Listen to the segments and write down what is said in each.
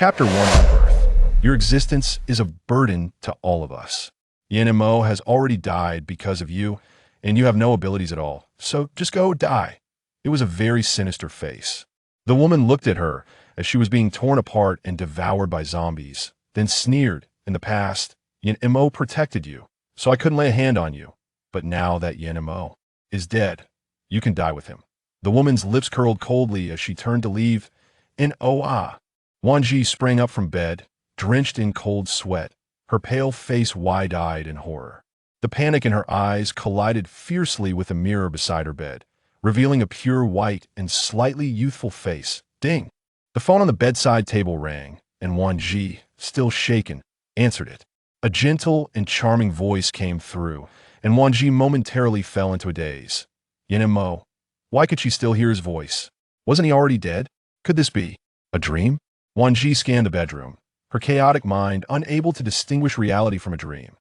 Chapter 1 on Birth. Your existence is a burden to all of us. Mo has already died because of you, and you have no abilities at all, so just go die. It was a very sinister face. The woman looked at her as she was being torn apart and devoured by zombies, then sneered, "In the past, Mo protected you, so I couldn't lay a hand on you. But now that Mo is dead, you can die with him." The woman's lips curled coldly as she turned to leave. Wan Zhi sprang up from bed, drenched in cold sweat, her pale face wide-eyed in horror. The panic in her eyes collided fiercely with a mirror beside her bed, revealing a pure white and slightly youthful face. Ding! The phone on the bedside table rang, and Wan Zhi, still shaken, answered it. A gentle and charming voice came through, and Wan Zhi momentarily fell into a daze. Mo. Why could she still hear his voice? Wasn't he already dead? Could this be a dream? Wan Zhi scanned the bedroom, her chaotic mind unable to distinguish reality from a dream.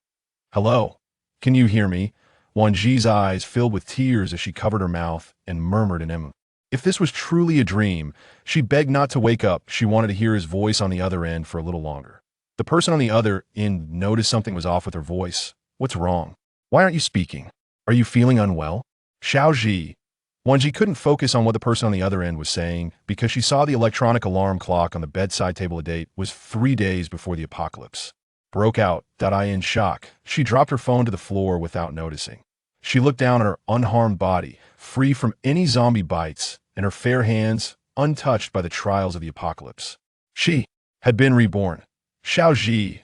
"Hello? Can you hear me?" Wan Zhi's eyes filled with tears as she covered her mouth and murmured an "em." If this was truly a dream, she begged not to wake up. She wanted to hear his voice on the other end for a little longer. The person on the other end noticed something was off with her voice. "What's wrong? Why aren't you speaking? Are you feeling unwell?" Xiao. Wan Zhi couldn't focus on what the person on the other end was saying because she saw the electronic alarm clock on the bedside table. A date was 3 days before the apocalypse broke out. In shock, she dropped her phone to the floor without noticing. She looked down at her unharmed body, free from any zombie bites, and her fair hands, untouched by the trials of the apocalypse. She had been reborn. Xiao,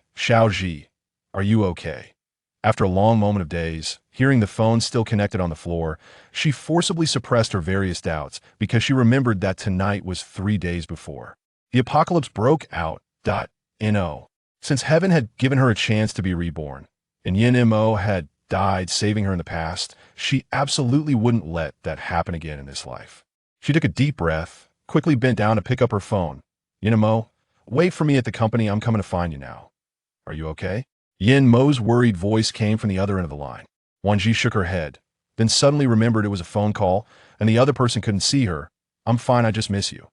are you okay? After a long moment of daze, hearing the phone still connected on the floor, she forcibly suppressed her various doubts because she remembered that tonight was 3 days before the apocalypse broke out. Since heaven had given her a chance to be reborn, and Mo had died saving her in the past, she absolutely wouldn't let that happen again in this life. She took a deep breath, quickly bent down to pick up her phone. "Mo, wait for me at the company. I'm coming to find you now. Are you okay?" Mo's worried voice came from the other end of the line. Wan Zhi shook her head, then suddenly remembered it was a phone call, and the other person couldn't see her. "I'm fine, I just miss you."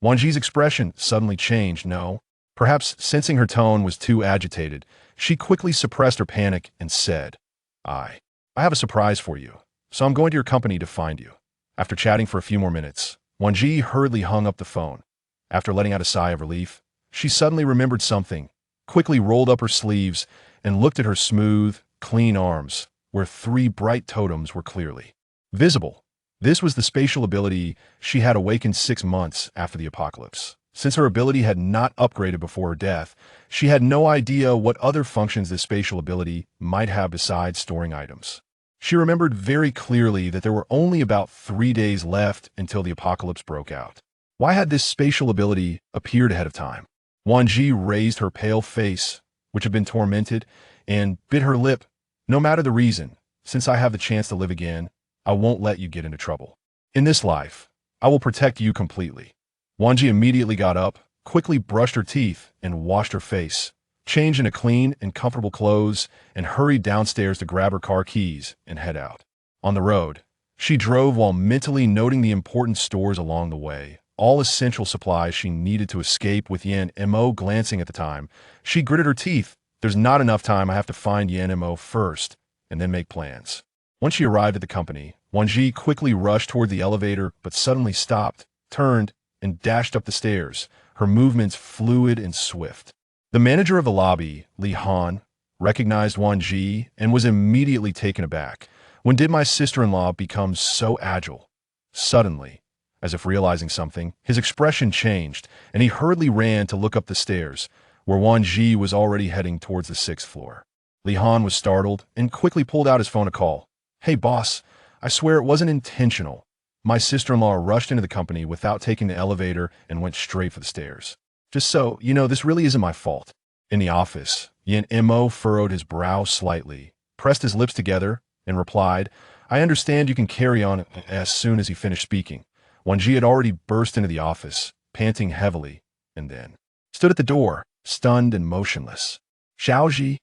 Wan Zhi's expression suddenly changed. No. Perhaps sensing her tone was too agitated, she quickly suppressed her panic and said, I have a surprise for you, so I'm going to your company to find you." After chatting for a few more minutes, Wan Zhi hurriedly hung up the phone. After letting out a sigh of relief, she suddenly remembered something, quickly rolled up her sleeves, and looked at her smooth, clean arms, where 3 bright totems were clearly visible. This was the spatial ability she had awakened 6 months after the apocalypse. Since her ability had not upgraded before her death, she had no idea what other functions this spatial ability might have besides storing items. She remembered very clearly that there were only about 3 days left until the apocalypse broke out. Why had this spatial ability appeared ahead of time? Wan Zhi raised her pale face, which had been tormented, and bit her lip. "No matter the reason, since I have the chance to live again, I won't let you get into trouble. In this life, I will protect you completely." Wan Zhi immediately got up, quickly brushed her teeth, and washed her face, changed into clean and comfortable clothes, and hurried downstairs to grab her car keys and head out. On the road, she drove while mentally noting the important stores along the way, all essential supplies she needed to escape. With Mo glancing at the time, she gritted her teeth. "There's not enough time. I have to find Mo first, and then make plans." Once she arrived at the company, Wan Zhi quickly rushed toward the elevator, but suddenly stopped, turned, and dashed up the stairs, her movements fluid and swift. The manager of the lobby, Li Han, recognized Wan Zhi and was immediately taken aback. "When did my sister-in-law become so agile?" Suddenly, as if realizing something, his expression changed, and he hurriedly ran to look up the stairs, where Wan Zhi was already heading towards the 6th floor. Li Han was startled and quickly pulled out his phone to call. "Hey boss, I swear it wasn't intentional. My sister-in-law rushed into the company without taking the elevator and went straight for the stairs. Just so you know, this really isn't my fault." In the office, Mo furrowed his brow slightly, pressed his lips together, and replied, "I understand you can carry on." As soon as he finished speaking, Wan Zhi had already burst into the office, panting heavily, and then stood at the door, stunned and motionless. "Xiao."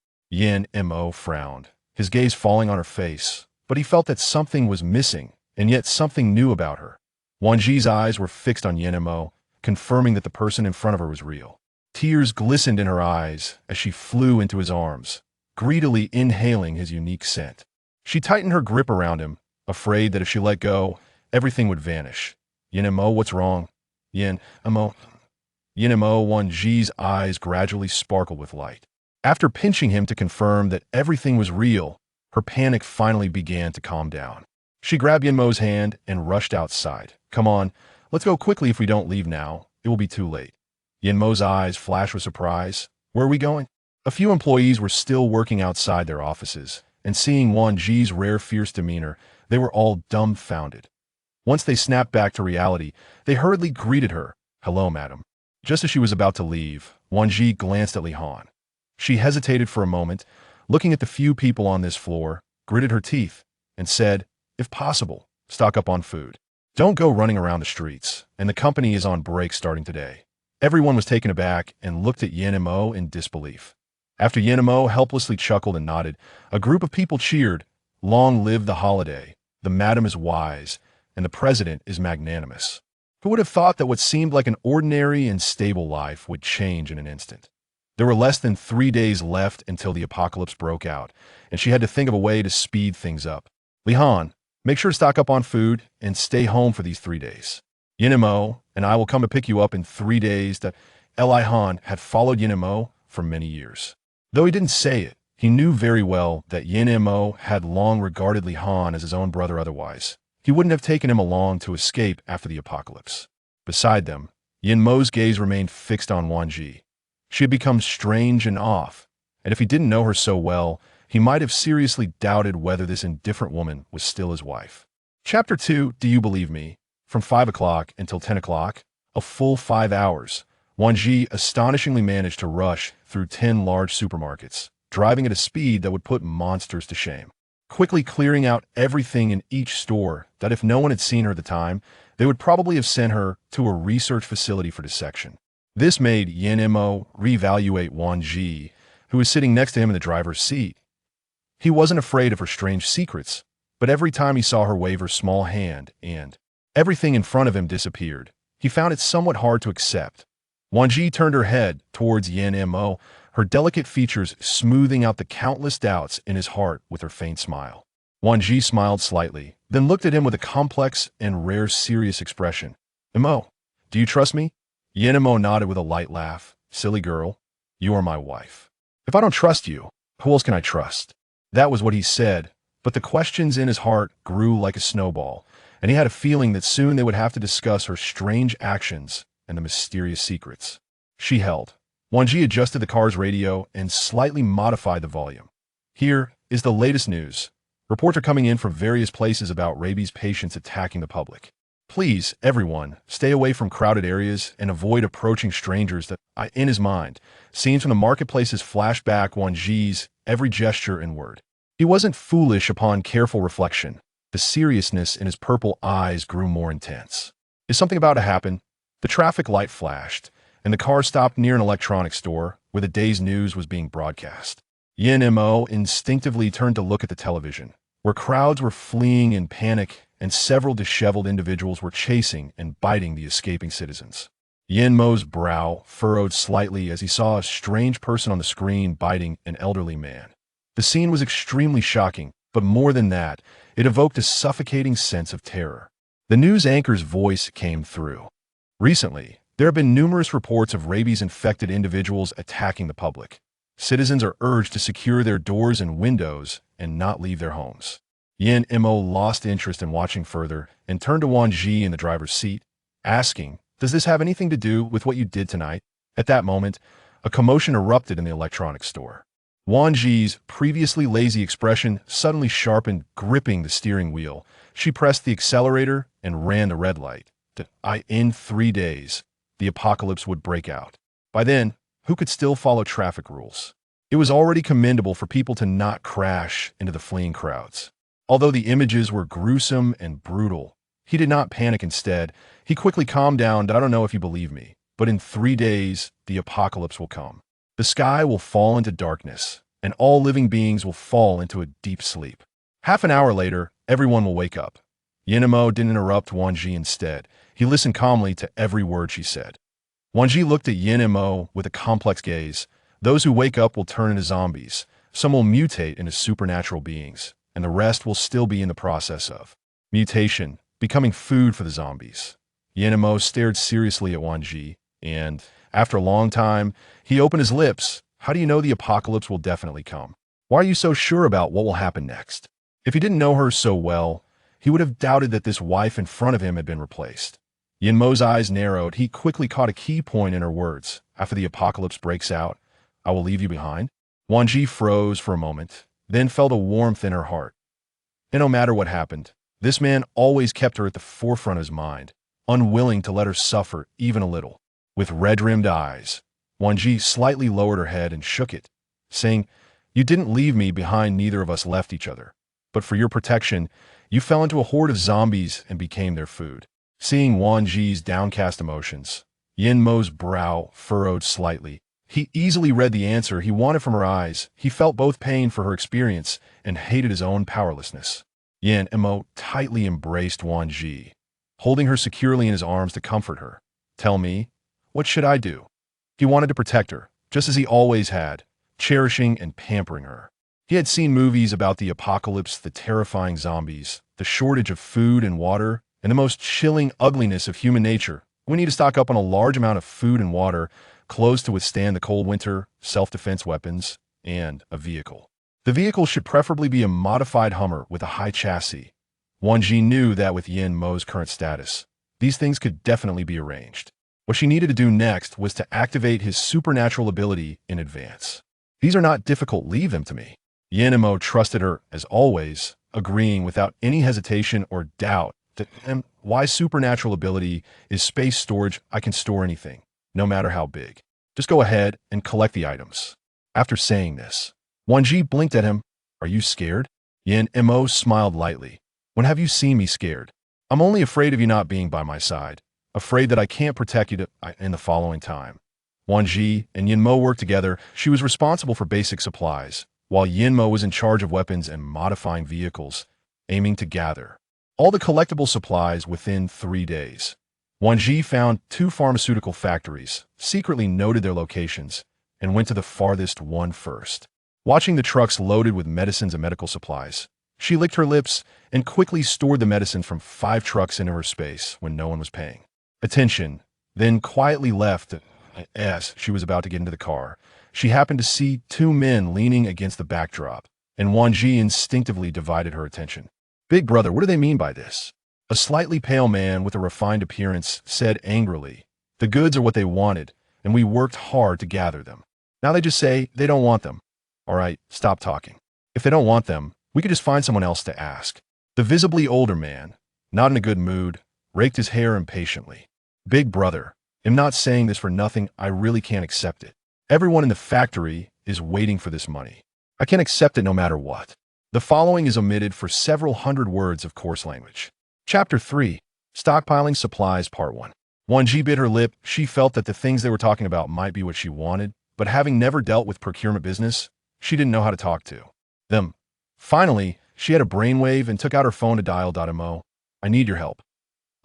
Mo frowned, his gaze falling on her face, but he felt that something was missing, and yet something new about her. Wan Zhi's eyes were fixed on Mo, confirming that the person in front of her was real. Tears glistened in her eyes as she flew into his arms, greedily inhaling his unique scent. She tightened her grip around him, afraid that if she let go, everything would vanish. Yin-mo, what's wrong? Yin-mo. Yin-mo, Wan Zhi's eyes gradually sparkled with light. After pinching him to confirm that everything was real, her panic finally began to calm down. She grabbed Yin-mo's hand and rushed outside. Come on, let's go quickly. If we don't leave now, it will be too late. Yin-mo's eyes flashed with surprise. Where are we going? A few employees were still working outside their offices, and seeing Wan Zhi's rare fierce demeanor, they were all dumbfounded. Once they snapped back to reality, they hurriedly greeted her. Hello, madam. Just as she was about to leave, Wan Zhi glanced at Li Han. She hesitated for a moment, looking at the few people on this floor, gritted her teeth, and said, if possible, stock up on food. Don't go running around the streets, and the company is on break starting today. Everyone was taken aback and looked at Yin-mo in disbelief. After Yin-mo helplessly chuckled and nodded, a group of people cheered, long live the holiday, the madam is wise, and the president is magnanimous. Who would have thought that what seemed like an ordinary and stable life would change in an instant? There were less than 3 days left until the apocalypse broke out, and she had to think of a way to speed things up. Li Han, make sure to stock up on food and stay home for these 3 days. Yin-mo and I will come to pick you up in 3 days. That Li Han had followed Yin-mo for many years. Though he didn't say it, he knew very well that Yin-mo had long regarded Li Han as his own brother otherwise. He wouldn't have taken him along to escape after the apocalypse. Beside them, Yin-mo's gaze remained fixed on Wan Zhi. She had become strange and off, and if he didn't know her so well, he might have seriously doubted whether this indifferent woman was still his wife. Chapter 2, Do You Believe Me? From 5 o'clock until 10 o'clock, a full 5 hours, Wan Zhi astonishingly managed to rush through 10 large supermarkets, driving at a speed that would put monsters to shame. Quickly clearing out everything in each store that if no one had seen her at the time, they would probably have sent her to a research facility for dissection. This made Yin-mo reevaluate Wan Zhi, who was sitting next to him in the driver's seat. He wasn't afraid of her strange secrets, but every time he saw her wave her small hand and everything in front of him disappeared, he found it somewhat hard to accept. Wan Zhi turned her head towards Yin-mo, her delicate features smoothing out the countless doubts in his heart with her faint smile. Wan Zhi smiled slightly, then looked at him with a complex and rare serious expression. Mo, do you trust me? Yin-mo nodded with a light laugh. Silly girl, you are my wife. If I don't trust you, who else can I trust? That was what he said, but the questions in his heart grew like a snowball, and he had a feeling that soon they would have to discuss her strange actions and the mysterious secrets. She held. Wan Zhi adjusted the car's radio and slightly modified the volume. Here is the latest news. Reports are coming in from various places about rabies patients attacking the public. Please, everyone, stay away from crowded areas and avoid approaching strangers. In his mind, scenes from the marketplaces flashed back Wan Zhi's every gesture and word. He wasn't foolish upon careful reflection. The seriousness in his purple eyes grew more intense. Is something about to happen? The traffic light flashed, and the car stopped near an electronics store where the day's news was being broadcast. Yin-mo instinctively turned to look at the television, where crowds were fleeing in panic and several disheveled individuals were chasing and biting the escaping citizens. Yin-mo's brow furrowed slightly as he saw a strange person on the screen biting an elderly man. The scene was extremely shocking, but more than that, it evoked a suffocating sense of terror. The news anchor's voice came through. Recently, there have been numerous reports of rabies-infected individuals attacking the public. Citizens are urged to secure their doors and windows and not leave their homes. Yin-mo lost interest in watching further and turned to Wan Zhi in the driver's seat, asking, does this have anything to do with what you did tonight? At that moment, a commotion erupted in the electronics store. Wan Zhi's previously lazy expression suddenly sharpened, gripping the steering wheel. She pressed the accelerator and ran the red light. In 3 days, the apocalypse would break out. By then, who could still follow traffic rules? It was already commendable for people to not crash into the fleeing crowds. Although the images were gruesome and brutal, he did not panic. Instead, he quickly calmed down. I don't know if you believe me, but in 3 days, the apocalypse will come. The sky will fall into darkness, and all living beings will fall into a deep sleep. Half an hour later, everyone will wake up. Yin-mo didn't interrupt Wan Zhi. Instead, he listened calmly to every word she said. Wan Zhi looked at Yin and Mo with a complex gaze. Those who wake up will turn into zombies. Some will mutate into supernatural beings, and the rest will still be in the process of mutation, becoming food for the zombies. Yin and Mo stared seriously at Wan Zhi, and, after a long time, he opened his lips. How do you know the apocalypse will definitely come? Why are you so sure about what will happen next? If he didn't know her so well, he would have doubted that this wife in front of him had been replaced. Yin Mo's eyes narrowed. He quickly caught a key point in her words. After the apocalypse breaks out, I will leave you behind. Wan Zhi froze for a moment, then felt a warmth in her heart. And no matter what happened, this man always kept her at the forefront of his mind, unwilling to let her suffer even a little. With red-rimmed eyes, Wan Zhi slightly lowered her head and shook it, saying, You didn't leave me behind, neither of us left each other. But for your protection, you fell into a horde of zombies and became their food. Seeing Wan Zhi's downcast emotions, Yin Mo's brow furrowed slightly. He easily read the answer he wanted from her eyes. He felt both pain for her experience and hated his own powerlessness. Yin and Mo tightly embraced Wan Zhi, holding her securely in his arms to comfort her. Tell me, what should I do? He wanted to protect her, just as he always had, cherishing and pampering her. He had seen movies about the apocalypse, the terrifying zombies, the shortage of food and water, and the most chilling ugliness of human nature. We need to stock up on a large amount of food and water, clothes to withstand the cold winter, self-defense weapons, and a vehicle. The vehicle should preferably be a modified Hummer with a high chassis. Wan Zhi knew that with Yin Mo's current status, these things could definitely be arranged. What she needed to do next was to activate his supernatural ability in advance. These are not difficult, leave them to me. Yin and Mo trusted her, as always, agreeing without any hesitation or doubt that why supernatural ability is space storage. I can store anything, no matter how big. Just go ahead and collect the items. After saying this, Wan Zhi blinked at him. Are you scared? Yin and Mo smiled lightly. When have you seen me scared? I'm only afraid of you not being by my side, afraid that I can't protect you in the following time. Wan Zhi and Yin Mo worked together. She was responsible for basic supplies, while Yin Mo was in charge of weapons and modifying vehicles, aiming to gather all the collectible supplies within 3 days. Wan Zhi found 2 pharmaceutical factories, secretly noted their locations, and went to the farthest one first. Watching the trucks loaded with medicines and medical supplies, she licked her lips and quickly stored the medicine from 5 trucks into her space when no one was paying attention, then quietly left. As she was about to get into the car, she happened to see 2 men leaning against the backdrop, and Wan Zhi instinctively divided her attention. Big brother, what do they mean by this? A slightly pale man with a refined appearance said angrily, The goods are what they wanted, and we worked hard to gather them. Now they just say they don't want them. All right, stop talking. If they don't want them, we could just find someone else to ask. The visibly older man, not in a good mood, raked his hair impatiently. Big brother, I'm not saying this for nothing. I really can't accept it. Everyone in the factory is waiting for this money. I can't accept it no matter what. The following is omitted for several hundred words of coarse language. Chapter 3. Stockpiling Supplies Part 1. Wan Zhi bit her lip. She felt that the things they were talking about might be what she wanted, but having never dealt with procurement business, she didn't know how to talk to them. Finally, she had a brainwave and took out her phone to dial Mo. I need your help.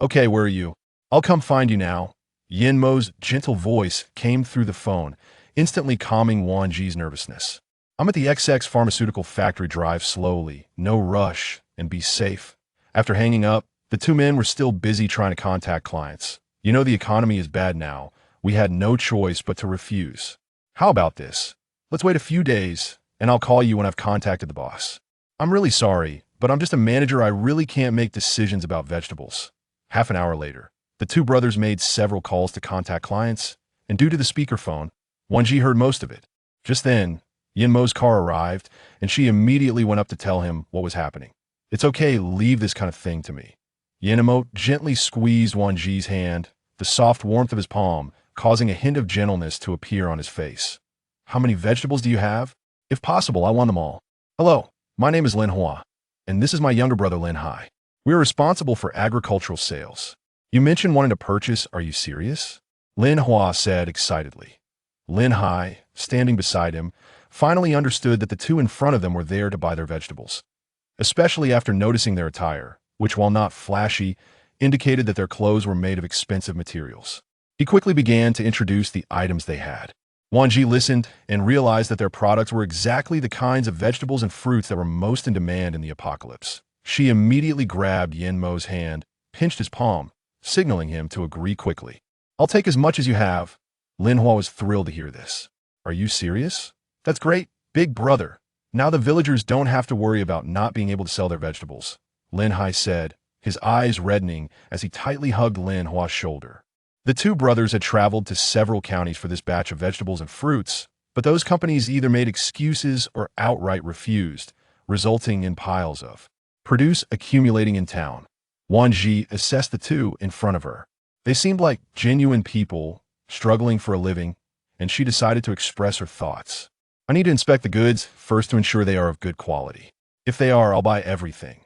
Okay, where are you? I'll come find you now. Yin Mo's gentle voice came through the phone, instantly calming Wan Zhi's nervousness. I'm at the XX Pharmaceutical Factory. Drive slowly, no rush, and be safe. After hanging up, the 2 men were still busy trying to contact clients. You know the economy is bad now. We had no choice but to refuse. How about this? Let's wait a few days, and I'll call you when I've contacted the boss. I'm really sorry, but I'm just a manager. I really can't make decisions about vegetables. Half an hour later, the 2 brothers made several calls to contact clients, and due to the speakerphone, Wan Zhi heard most of it. Just then, Yin Mo's car arrived, and she immediately went up to tell him what was happening. It's okay, leave this kind of thing to me. Yin Mo gently squeezed Wan Zhi's hand, the soft warmth of his palm causing a hint of gentleness to appear on his face. How many vegetables do you have? If possible, I want them all. Hello, my name is Lin Hua, and this is my younger brother Lin Hai. We are responsible for agricultural sales. You mentioned wanting to purchase. Are you serious? Lin Hua said excitedly. Lin Hai, standing beside him, finally understood that the 2 in front of them were there to buy their vegetables, especially after noticing their attire, which, while not flashy, indicated that their clothes were made of expensive materials. He quickly began to introduce the items they had. Wan Zhi listened and realized that their products were exactly the kinds of vegetables and fruits that were most in demand in the apocalypse. She immediately grabbed Yin Mo's hand, pinched his palm, signaling him to agree quickly. I'll take as much as you have. Lin Hua was thrilled to hear this. Are you serious? That's great, big brother. Now the villagers don't have to worry about not being able to sell their vegetables, Lin Hai said, his eyes reddening as he tightly hugged Lin Hua's shoulder. The two brothers had traveled to several counties for this batch of vegetables and fruits, but those companies either made excuses or outright refused, resulting in piles of produce accumulating in town. Wan Zhi assessed the two in front of her. They seemed like genuine people, struggling for a living, and she decided to express her thoughts. I need to inspect the goods first to ensure they are of good quality. If they are, I'll buy everything.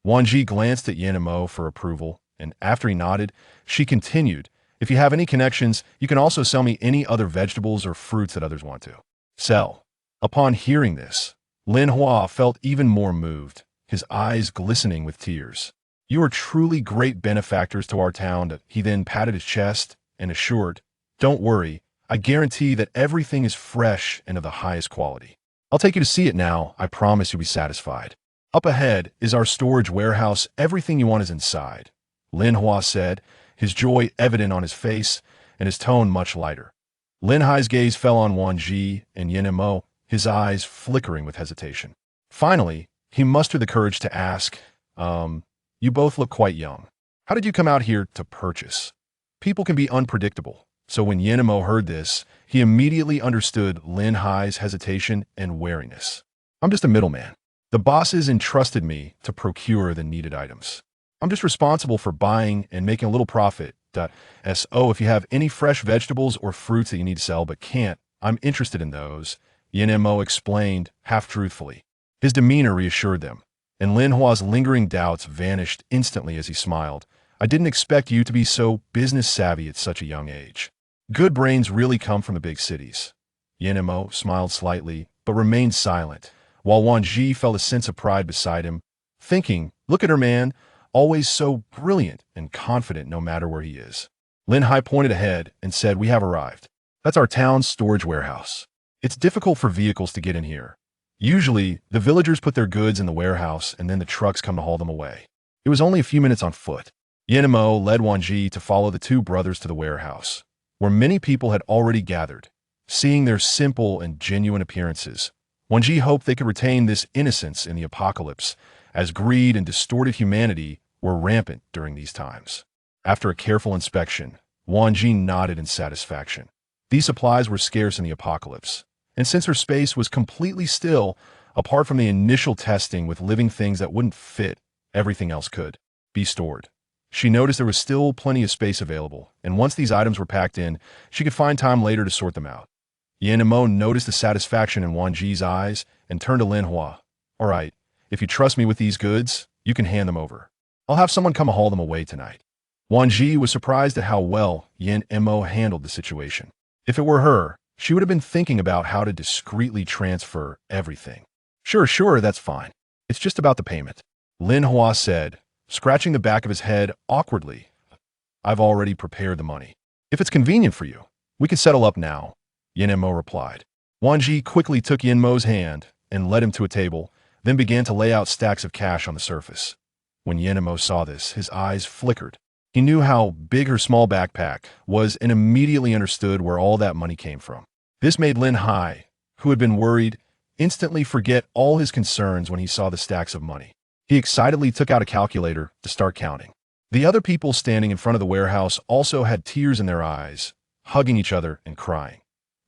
Wan Zhi glanced at Yin Mo for approval, and after he nodded, she continued, if you have any connections, you can also sell me any other vegetables or fruits that others want to sell. Upon hearing this, Lin Hua felt even more moved, his eyes glistening with tears. You are truly great benefactors to our town. He then patted his chest and assured, don't worry, I guarantee that everything is fresh and of the highest quality. I'll take you to see it now. I promise you'll be satisfied. Up ahead is our storage warehouse. Everything you want is inside, Lin Hua said, his joy evident on his face and his tone much lighter. Lin Hai's gaze fell on Wan Zhi and Yin Mo, his eyes flickering with hesitation. Finally, he mustered the courage to ask, you both look quite young. How did you come out here to purchase? People can be unpredictable. So when Yin Mo heard this, he immediately understood Lin Hai's hesitation and wariness. I'm just a middleman. The bosses entrusted me to procure the needed items. I'm just responsible for buying and making a little profit. So if you have any fresh vegetables or fruits that you need to sell but can't, I'm interested in those, Yin Mo explained half-truthfully. His demeanor reassured them, and Lin Hua's lingering doubts vanished instantly as he smiled. I didn't expect you to be so business-savvy at such a young age. Good brains really come from the big cities. Yin Mo smiled slightly, but remained silent, while Wan Zhi felt a sense of pride beside him, thinking, look at her man, always so brilliant and confident no matter where he is. Lin Hai pointed ahead and said, we have arrived. That's our town's storage warehouse. It's difficult for vehicles to get in here. Usually, the villagers put their goods in the warehouse and then the trucks come to haul them away. It was only a few minutes on foot. Yin Mo led Wan Zhi to follow the two brothers to the warehouse, where many people had already gathered. Seeing their simple and genuine appearances, Wan Zhi hoped they could retain this innocence in the apocalypse, as greed and distorted humanity were rampant during these times. After a careful inspection, Wan Zhi nodded in satisfaction. These supplies were scarce in the apocalypse, and since her space was completely still, apart from the initial testing with living things that wouldn't fit, everything else could be stored. She noticed there was still plenty of space available, and once these items were packed in, she could find time later to sort them out. Yin Mo noticed the satisfaction in Wan Zhi's eyes and turned to Lin Hua. All right, if you trust me with these goods, you can hand them over. I'll have someone come haul them away tonight. Wan Zhi was surprised at how well Yin Mo handled the situation. If it were her, she would have been thinking about how to discreetly transfer everything. Sure, that's fine. It's just about the payment, Lin Hua said, scratching the back of his head awkwardly. I've already prepared the money. If it's convenient for you, we can settle up now, Yin Mo replied. Wan Zhi quickly took Yin Mo's hand and led him to a table, then began to lay out stacks of cash on the surface. When Yin Mo saw this, his eyes flickered. He knew how big her small backpack was and immediately understood where all that money came from. This made Lin Hai, who had been worried, instantly forget all his concerns when he saw the stacks of money. He excitedly took out a calculator to start counting. The other people standing in front of the warehouse also had tears in their eyes, hugging each other and crying.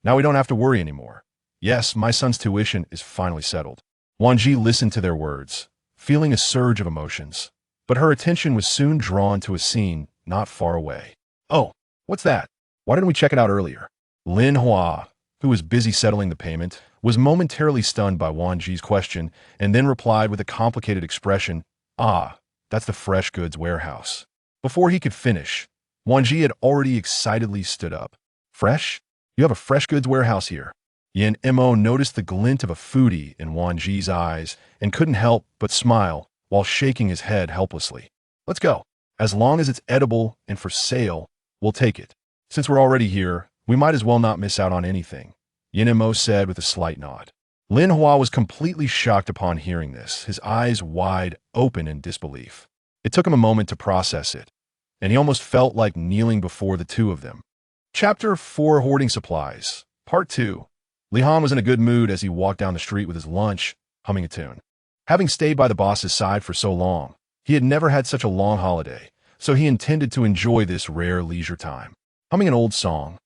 Now we don't have to worry anymore. Yes, my son's tuition is finally settled. Wan Zhi listened to their words, feeling a surge of emotions, but her attention was soon drawn to a scene not far away. Oh, what's that? Why didn't we check it out earlier? Lin Hua, who was busy settling the payment, was momentarily stunned by Wan Zhi's question and then replied with a complicated expression, that's the fresh goods warehouse. Before he could finish, Wan Zhi had already excitedly stood up. Fresh? You have a fresh goods warehouse here. Yin Mo noticed the glint of a foodie in Wan Zhi's eyes and couldn't help but smile while shaking his head helplessly. Let's go. As long as it's edible and for sale, we'll take it. Since we're already here, we might as well not miss out on anything, Yin Mo said with a slight nod. Lin Hua was completely shocked upon hearing this, his eyes wide open in disbelief. It took him a moment to process it, and he almost felt like kneeling before the two of them. Chapter 4, Hoarding Supplies, Part 2. Li Han was in a good mood as he walked down the street with his lunch, humming a tune. Having stayed by the boss's side for so long, he had never had such a long holiday, so he intended to enjoy this rare leisure time. Humming an old song,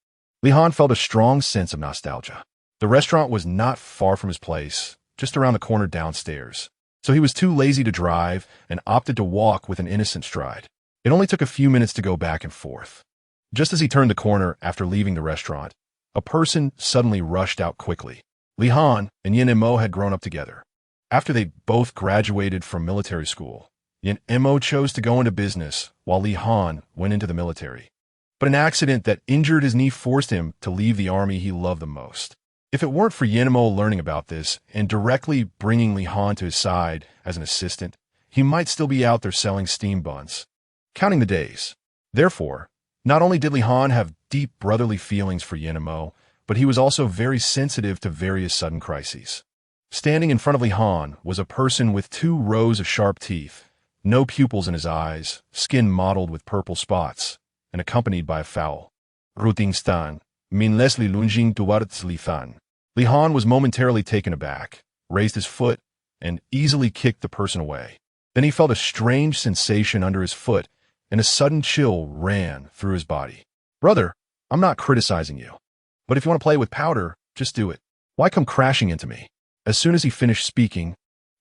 Li Han felt a strong sense of nostalgia. The restaurant was not far from his place, just around the corner downstairs, so he was too lazy to drive and opted to walk with an innocent stride. It only took a few minutes to go back and forth. Just as he turned the corner after leaving the restaurant, a person suddenly rushed out quickly. Li Han and Yin Mo had grown up together. After they both graduated from military school, Yin Mo chose to go into business while Li Han went into the military. But an accident that injured his knee forced him to leave the army he loved the most. If it weren't for Yin Mo learning about this and directly bringing Li Han to his side as an assistant, he might still be out there selling steam buns, counting the days. Therefore, not only did Li Han have deep brotherly feelings for Yin Mo, but he was also very sensitive to various sudden crises. Standing in front of Li Han was a person with 2 rows of sharp teeth, no pupils in his eyes, skin mottled with purple spots, and accompanied by a foul. Ruting min Leslie lunging towards Li Han. Li Han was momentarily taken aback, raised his foot, and easily kicked the person away. Then he felt a strange sensation under his foot, and a sudden chill ran through his body. Brother, I'm not criticizing you, but if you want to play with powder, just do it. Why come crashing into me? As soon as he finished speaking,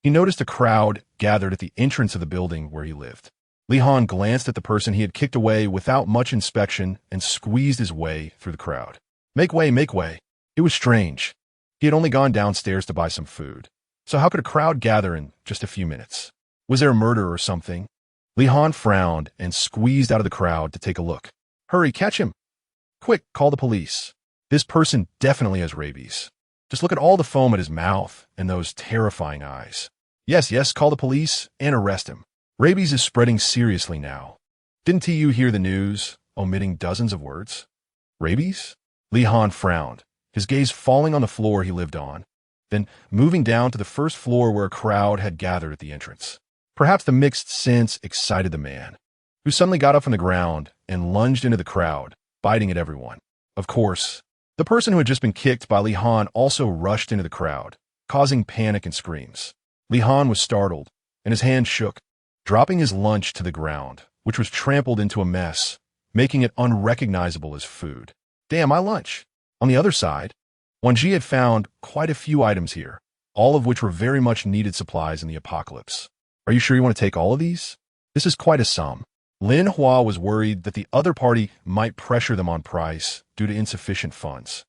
he noticed a crowd gathered at the entrance of the building where he lived. Li Han glanced at the person he had kicked away without much inspection and squeezed his way through the crowd. Make way, make way. It was strange. He had only gone downstairs to buy some food. So how could a crowd gather in just a few minutes? Was there a murder or something? Li Han frowned and squeezed out of the crowd to take a look. Hurry, catch him. Quick, call the police. This person definitely has rabies. Just look at all the foam at his mouth and those terrifying eyes. Yes, yes, call the police and arrest him. Rabies is spreading seriously now. Didn't you hear the news, omitting dozens of words? Rabies? Li Han frowned, his gaze falling on the floor he lived on, then moving down to the first floor where a crowd had gathered at the entrance. Perhaps the mixed sense excited the man, who suddenly got up from the ground and lunged into the crowd, biting at everyone. Of course, the person who had just been kicked by Li Han also rushed into the crowd, causing panic and screams. Li Han was startled, and his hand shook, dropping his lunch to the ground, which was trampled into a mess, making it unrecognizable as food. Damn, my lunch. On the other side, Wan Zhi had found quite a few items here, all of which were very much needed supplies in the apocalypse. Are you sure you want to take all of these? This is quite a sum. Lin Hua was worried that the other party might pressure them on price due to insufficient funds.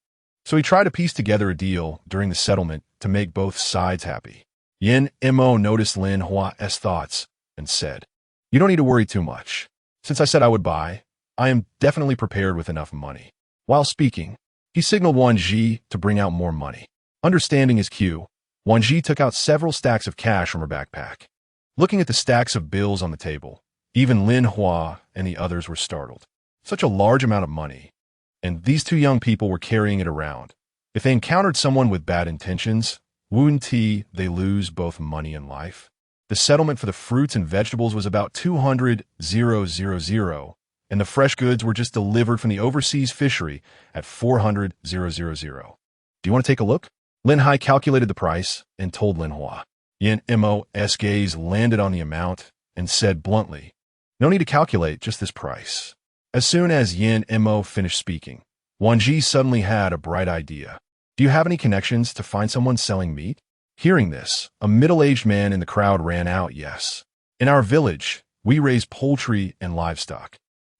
So he tried to piece together a deal during the settlement to make both sides happy. Yin Mo noticed Lin Hua's thoughts and said, You don't need to worry too much. Since I said I would buy, I am definitely prepared with enough money. While speaking, he signaled Wan Zhi to bring out more money. Understanding his cue, Wan Zhi took out several stacks of cash from her backpack. Looking at the stacks of bills on the table, even Lin Hua and the others were startled. Such a large amount of money, and these 2 young people were carrying it around. If they encountered someone with bad intentions, wouldn't they lose both money and life? The settlement for the fruits and vegetables was about 200,000, and the fresh goods were just delivered from the overseas fishery at 400,000. Do you want to take a look? Lin Hai calculated the price and told Lin Hua. Yin Mo's gaze landed on the amount and said bluntly, No need to calculate, just this price. As soon as Yin Mo finished speaking, Wan Zhi suddenly had a bright idea. Do you have any connections to find someone selling meat? Hearing this, a middle-aged man in the crowd ran out, Yes. In our village, we raise poultry and livestock.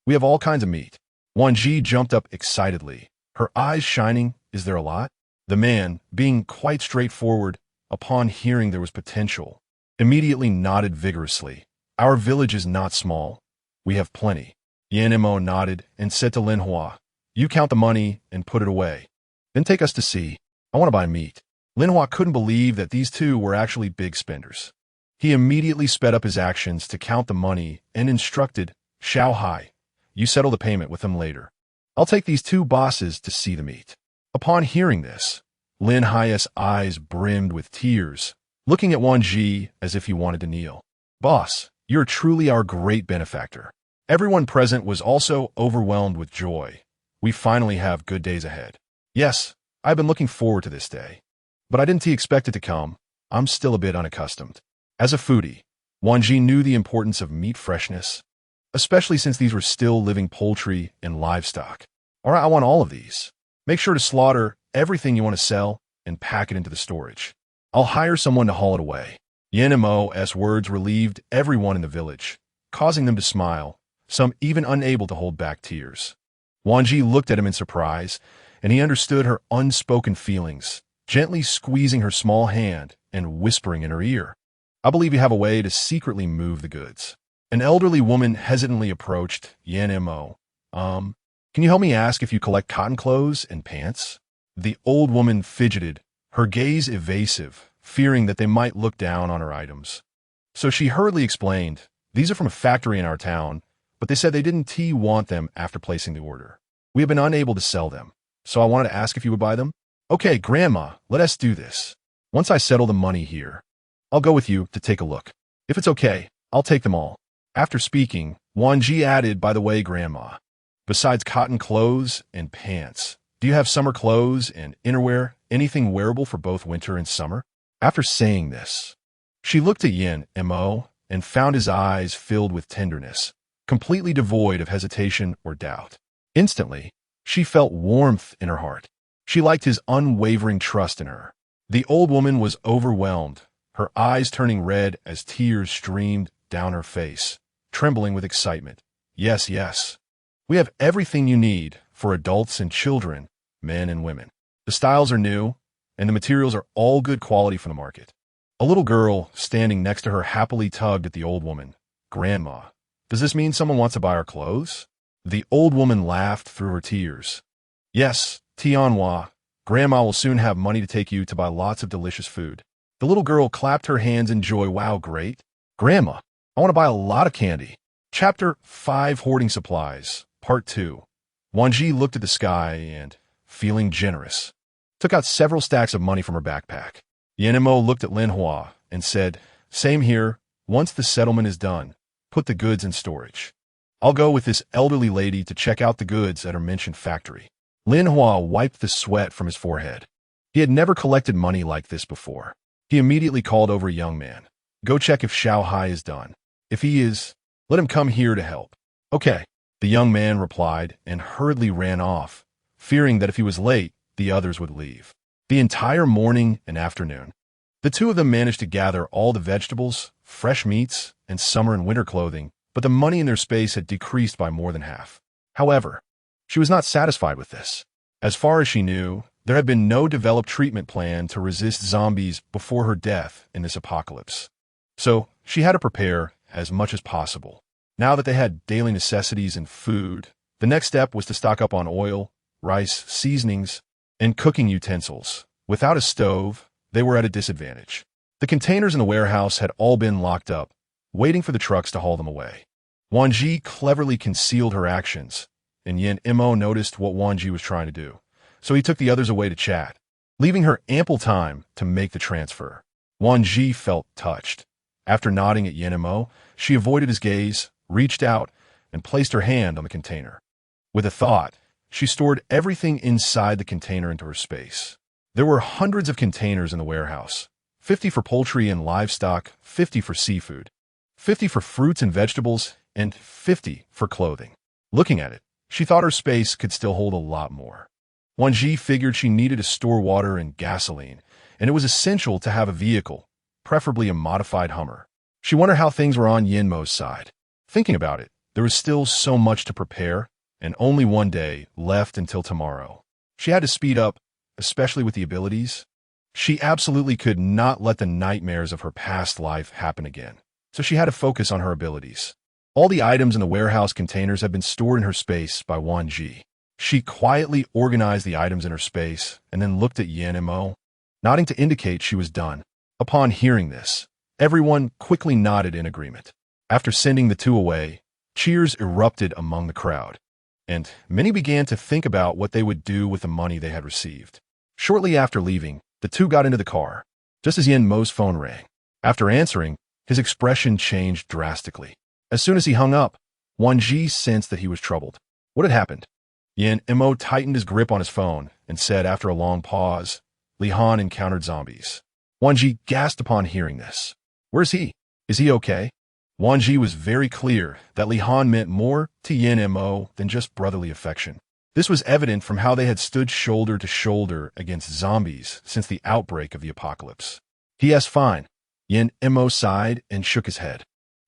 We have all kinds of meat. Wan Zhi jumped up excitedly, her eyes shining. Is there a lot? The man, being quite straightforward, upon hearing there was potential, immediately nodded vigorously. Our village is not small. We have plenty. Yin Mo nodded and said to Lin Hua, You count the money and put it away. Then take us to see. I want to buy meat. Lin Hua couldn't believe that these 2 were actually big spenders. He immediately sped up his actions to count the money and instructed, Xiao Hai, you settle the payment with them later. I'll take these two bosses to see the meat. Upon hearing this, Lin Hai's eyes brimmed with tears, looking at Wan Zhi as if he wanted to kneel. Boss, you're truly our great benefactor. Everyone present was also overwhelmed with joy. We finally have good days ahead. Yes, I've been looking forward to this day. But I didn't expect it to come. I'm still a bit unaccustomed. As a foodie, Wan Zhi knew the importance of meat freshness, especially since these were still living poultry and livestock. All right, I want all of these. Make sure to slaughter everything you want to sell and pack it into the storage. I'll hire someone to haul it away. Yin Mo's words relieved everyone in the village, causing them to smile, some even unable to hold back tears. Wan Zhi looked at him in surprise, and he understood her unspoken feelings, gently squeezing her small hand and whispering in her ear, I believe you have a way to secretly move the goods. An elderly woman hesitantly approached Yin Mo. Can you help me ask if you collect cotton clothes and pants? The old woman fidgeted, her gaze evasive, fearing that they might look down on her items. So she hurriedly explained, these are from a factory in our town, but they said they didn't want them after placing the order. We have been unable to sell them, so I wanted to ask if you would buy them. Okay, Grandma, let us do this. Once I settle the money here, I'll go with you to take a look. If it's okay, I'll take them all. After speaking, Wan Zhi added, by the way, Grandma, besides cotton clothes and pants, do you have summer clothes and innerwear, anything wearable for both winter and summer? After saying this, she looked at Yin Mo and found his eyes filled with tenderness, completely devoid of hesitation or doubt. Instantly, she felt warmth in her heart. She liked his unwavering trust in her. The old woman was overwhelmed, her eyes turning red as tears streamed down her face, trembling with excitement. Yes, yes. We have everything you need for adults and children, men and women. The styles are new, and the materials are all good quality from the market. A little girl standing next to her happily tugged at the old woman. Grandma, does this mean someone wants to buy our clothes? The old woman laughed through her tears. Yes, Tianhua, Grandma will soon have money to take you to buy lots of delicious food. The little girl clapped her hands in joy. Wow, great. Grandma, I want to buy a lot of candy. Chapter 5 Hoarding Supplies, Part 2. Wan Zhi looked at the sky and, feeling generous, took out several stacks of money from her backpack. Yin Mo looked at Lin Hua and said, same here, once the settlement is done, put the goods in storage. I'll go with this elderly lady to check out the goods at her mentioned factory. Lin Hua wiped the sweat from his forehead. He had never collected money like this before. He immediately called over a young man. Go check if Xiao Hai is done. If he is, let him come here to help. Okay, the young man replied and hurriedly ran off, fearing that if he was late, the others would leave. The entire morning and afternoon, the two of them managed to gather all the vegetables, fresh meats, and summer and winter clothing, but the money in their space had decreased by more than half. However, she was not satisfied with this. As far as she knew, there had been no developed treatment plan to resist zombies before her death in this apocalypse. So she had to prepare as much as possible. Now that they had daily necessities and food, the next step was to stock up on oil, rice, seasonings, and cooking utensils. Without a stove, they were at a disadvantage. The containers in the warehouse had all been locked up, waiting for the trucks to haul them away. Wan Zhi cleverly concealed her actions, and Yin Mo noticed what Wan Zhi was trying to do, so he took the others away to chat, leaving her ample time to make the transfer. Wan Zhi felt touched. After nodding at Yin Mo, she avoided his gaze, reached out, and placed her hand on the container. With a thought, she stored everything inside the container into her space. There were hundreds of containers in the warehouse, 50 for poultry and livestock, 50 for seafood, 50 for fruits and vegetables, and 50 for clothing. Looking at it, she thought her space could still hold a lot more. Wan Zhi figured she needed to store water and gasoline, and it was essential to have a vehicle, preferably a modified Hummer. She wondered how things were on Yin Mo's side. Thinking about it, there was still so much to prepare, and only one day left until tomorrow. She had to speed up, especially with the abilities. She absolutely could not let the nightmares of her past life happen again, so she had to focus on her abilities. All the items in the warehouse containers had been stored in her space by Wan Zhi. She quietly organized the items in her space and then looked at Yin Mo, nodding to indicate she was done. Upon hearing this, everyone quickly nodded in agreement. After sending the two away, cheers erupted among the crowd. and many began to think about what they would do with the money they had received. Shortly after leaving, the two got into the car, just as Yin Mo's phone rang. After answering, his expression changed drastically. As soon as he hung up, Wan Zhi sensed that he was troubled. What had happened? Yin Mo tightened his grip on his phone and said after a long pause, Li Han encountered zombies. Wan Zhi gasped upon hearing this. Where's he? Is he okay? Wan Zhi was very clear that Li Han meant more to Yin Mo than just brotherly affection. This was evident from how they had stood shoulder to shoulder against zombies since the outbreak of the apocalypse. He asked fine. Yin Mo sighed and shook his head.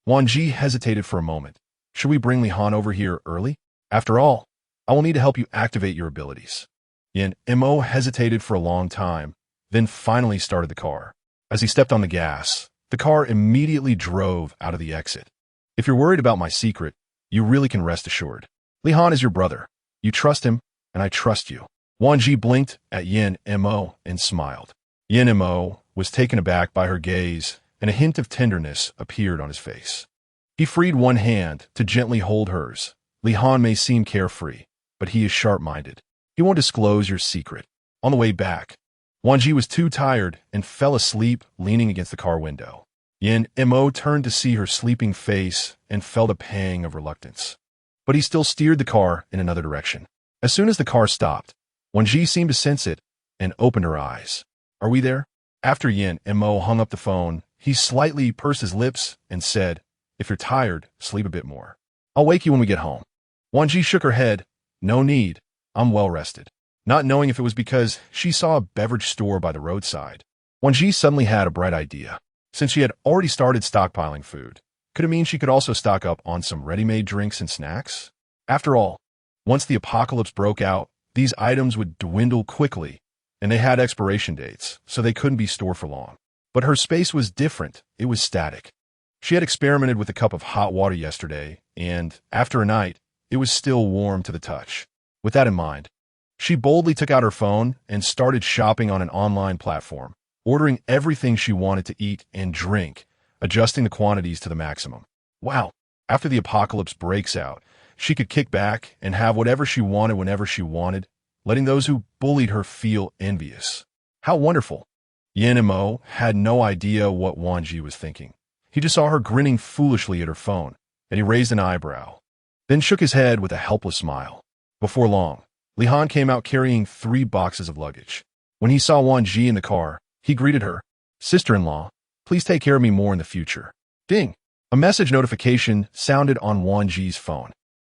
Wan Zhi hesitated for a moment. Should we bring Li Han over here early? After all, I will need to help you activate your abilities. Yin Mo hesitated for a long time, then finally started the car. As he stepped on the gas, the car immediately drove out of the exit. If you're worried about my secret, you really can rest assured. Li Han is your brother. You trust him, and I trust you. Wan Zhi blinked at Yin Mo and smiled. Yin Mo was taken aback by her gaze, and a hint of tenderness appeared on his face. He freed one hand to gently hold hers. Li Han may seem carefree, but he is sharp-minded. He won't disclose your secret. On the way back, Wan Zhi was too tired and fell asleep leaning against the car window. Yin Mo turned to see her sleeping face and felt a pang of reluctance. But he still steered the car in another direction. As soon as the car stopped, Wan Zhi seemed to sense it and opened her eyes. Are we there? After Yin Mo hung up the phone, he slightly pursed his lips and said, If you're tired, sleep a bit more. I'll wake you when we get home. Wan Zhi shook her head. No need. I'm well rested. Not knowing if it was because she saw a beverage store by the roadside, Wan Zhi suddenly had a bright idea. Since she had already started stockpiling food, could it mean she could also stock up on some ready-made drinks and snacks? After all, once the apocalypse broke out, these items would dwindle quickly, and they had expiration dates, so they couldn't be stored for long. But her space was different. It was static. She had experimented with a cup of hot water yesterday, and after a night, it was still warm to the touch. With that in mind, she boldly took out her phone and started shopping on an online platform, ordering everything she wanted to eat and drink, adjusting the quantities to the maximum. Wow, after the apocalypse breaks out, she could kick back and have whatever she wanted whenever she wanted, letting those who bullied her feel envious. How wonderful. Yin Mo had no idea what Wan Zhi was thinking. He just saw her grinning foolishly at her phone, and he raised an eyebrow, then shook his head with a helpless smile. Before long, Li Han came out carrying 3 boxes of luggage. When he saw Wan Zhi in the car, he greeted her. Sister-in-law, please take care of me more in the future. Ding! A message notification sounded on Wan Zhi's phone.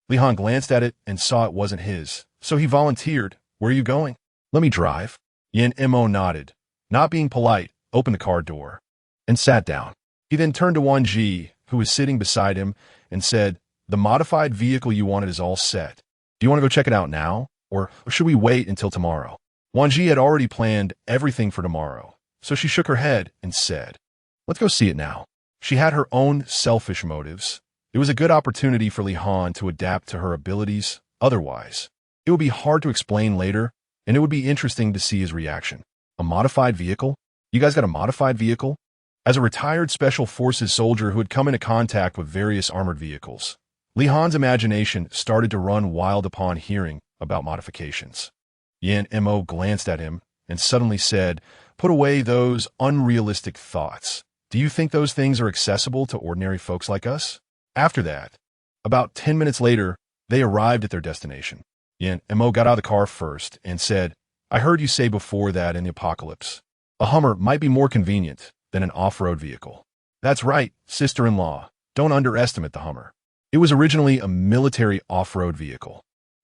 Li Han glanced at it and saw it wasn't his, so he volunteered. Where are you going? Let me drive. Yin Mo nodded. Not being polite, opened the car door and sat down. He then turned to Wan Zhi, who was sitting beside him, and said, The modified vehicle you wanted is all set. Do you want to go check it out now, or should we wait until tomorrow? Wan Zhi had already planned everything for tomorrow, so she shook her head and said, Let's go see it now. She had her own selfish motives. It was a good opportunity for Li Han to adapt to her abilities. Otherwise, it would be hard to explain later, and it would be interesting to see his reaction. A modified vehicle? You guys got a modified vehicle? As a retired Special Forces soldier who had come into contact with various armored vehicles, Li Han's imagination started to run wild upon hearing about modifications. Yin Mo glanced at him and suddenly said, Put away those unrealistic thoughts. Do you think those things are accessible to ordinary folks like us? After that, about 10 minutes later, they arrived at their destination. Yin Mo got out of the car first and said, I heard you say before that in the apocalypse, a Hummer might be more convenient than an off-road vehicle. That's right, sister-in-law. Don't underestimate the Hummer. It was originally a military off-road vehicle.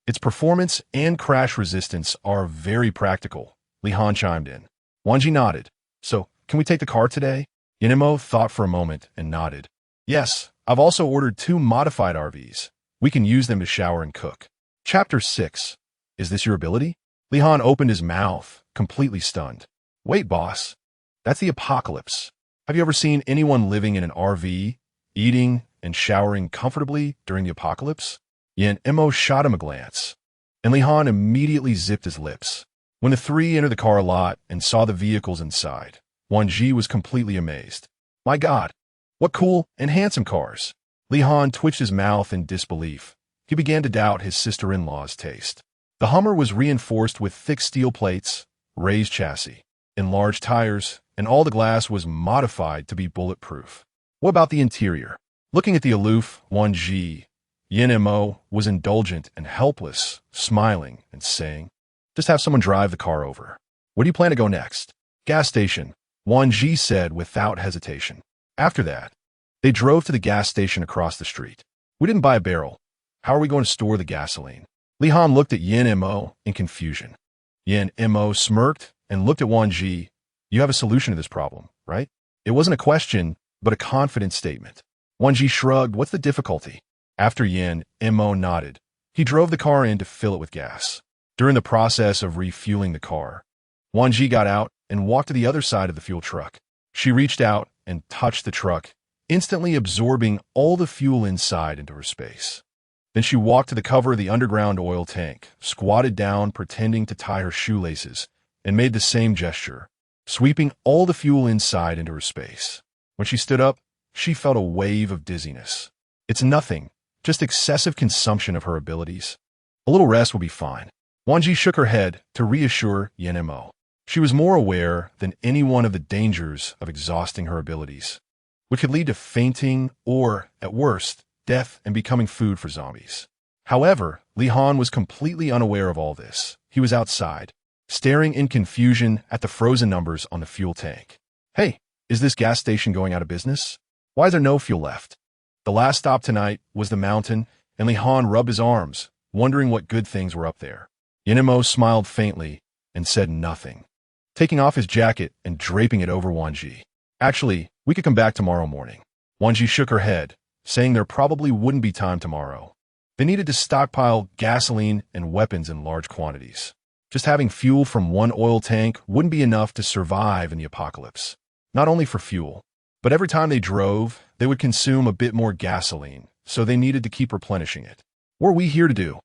Its performance and crash resistance are very practical, Li Han chimed in. Wan Zhi nodded. So, can we take the car today? Yin Mo thought for a moment and nodded. Yes, I've also ordered 2 modified RVs. We can use them to shower and cook. Chapter 6. Is this your ability? Li Han opened his mouth, completely stunned. Wait, boss. That's the apocalypse. Have you ever seen anyone living in an RV, eating and showering comfortably during the apocalypse? Yin Mo shot him a glance, and Li Han immediately zipped his lips. When the 3 entered the car lot and saw the vehicles inside, Wan Zhi was completely amazed. My God, what cool and handsome cars! Li Han twitched his mouth in disbelief. he began to doubt his sister-in-law's taste. The Hummer was reinforced with thick steel plates, raised chassis, enlarged tires, and all the glass was modified to be bulletproof. What about the interior? Looking at the aloof Wan Zhi, Yin Mo was indulgent and helpless, smiling and saying, "Just have someone drive the car over. Where do you plan to go next?" "Gas station," Wan Zhi said without hesitation. After that, they drove to the gas station across the street. "We didn't buy a barrel. How are we going to store the gasoline?" Li Han looked at Yin Mo in confusion. Yin Mo smirked and looked at Wan Zhi. "You have a solution to this problem, right?" It wasn't a question, but a confident statement. Wan Zhi shrugged. "What's the difficulty?" After Yin Mo nodded, he drove the car in to fill it with gas. During the process of refueling the car, Wan Zhi got out and walked to the other side of the fuel truck. She reached out and touched the truck, instantly absorbing all the fuel inside into her space. Then she walked to the cover of the underground oil tank, squatted down pretending to tie her shoelaces, and made the same gesture, sweeping all the fuel inside into her space. When she stood up, she felt a wave of dizziness. It's nothing, just excessive consumption of her abilities. A little rest will be fine. Wan Zhi shook her head to reassure Yin Mo. She was more aware than anyone of the dangers of exhausting her abilities, which could lead to fainting or, at worst, death and becoming food for zombies. However, Li Han was completely unaware of all this. He was outside, staring in confusion at the frozen numbers on the fuel tank. "Hey, is this gas station going out of business? Why is there no fuel left?" The last stop tonight was the mountain, and Li Han rubbed his arms, wondering what good things were up there. Yin Mo smiled faintly and said nothing, taking off his jacket and draping it over Wan Zhi. "Actually, we could come back tomorrow morning." Wan Zhi shook her head, saying there probably wouldn't be time tomorrow. They needed to stockpile gasoline and weapons in large quantities. Just having fuel from one oil tank wouldn't be enough to survive in the apocalypse. Not only for fuel, but every time they drove, they would consume a bit more gasoline, so they needed to keep replenishing it. "What are we here to do?"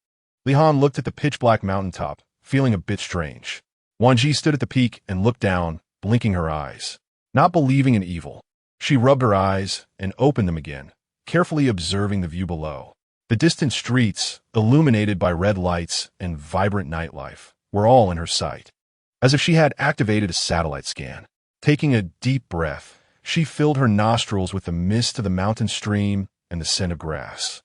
Li Han looked at the pitch-black mountaintop, feeling a bit strange. Wan Zhi stood at the peak and looked down, blinking her eyes, not believing in evil. She rubbed her eyes and opened them again, carefully observing the view below. The distant streets, illuminated by red lights and vibrant nightlife, were all in her sight, as if she had activated a satellite scan. Taking a deep breath, she filled her nostrils with the mist of the mountain stream and the scent of grass,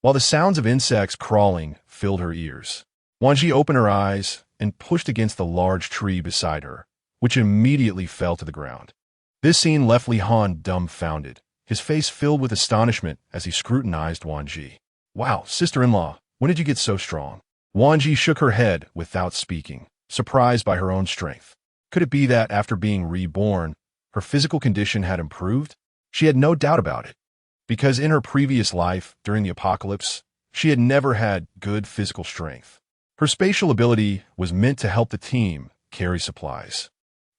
while the sounds of insects crawling filled her ears. Wan Zhi opened her eyes and pushed against the large tree beside her, which immediately fell to the ground. This scene left Li Han dumbfounded, his face filled with astonishment as he scrutinized Wan Zhi. "Wow, sister-in-law, when did you get so strong?" Wan Zhi shook her head without speaking, surprised by her own strength. Could it be that after being reborn, her physical condition had improved? She had no doubt about it, because in her previous life, during the apocalypse, she had never had good physical strength. Her spatial ability was meant to help the team carry supplies.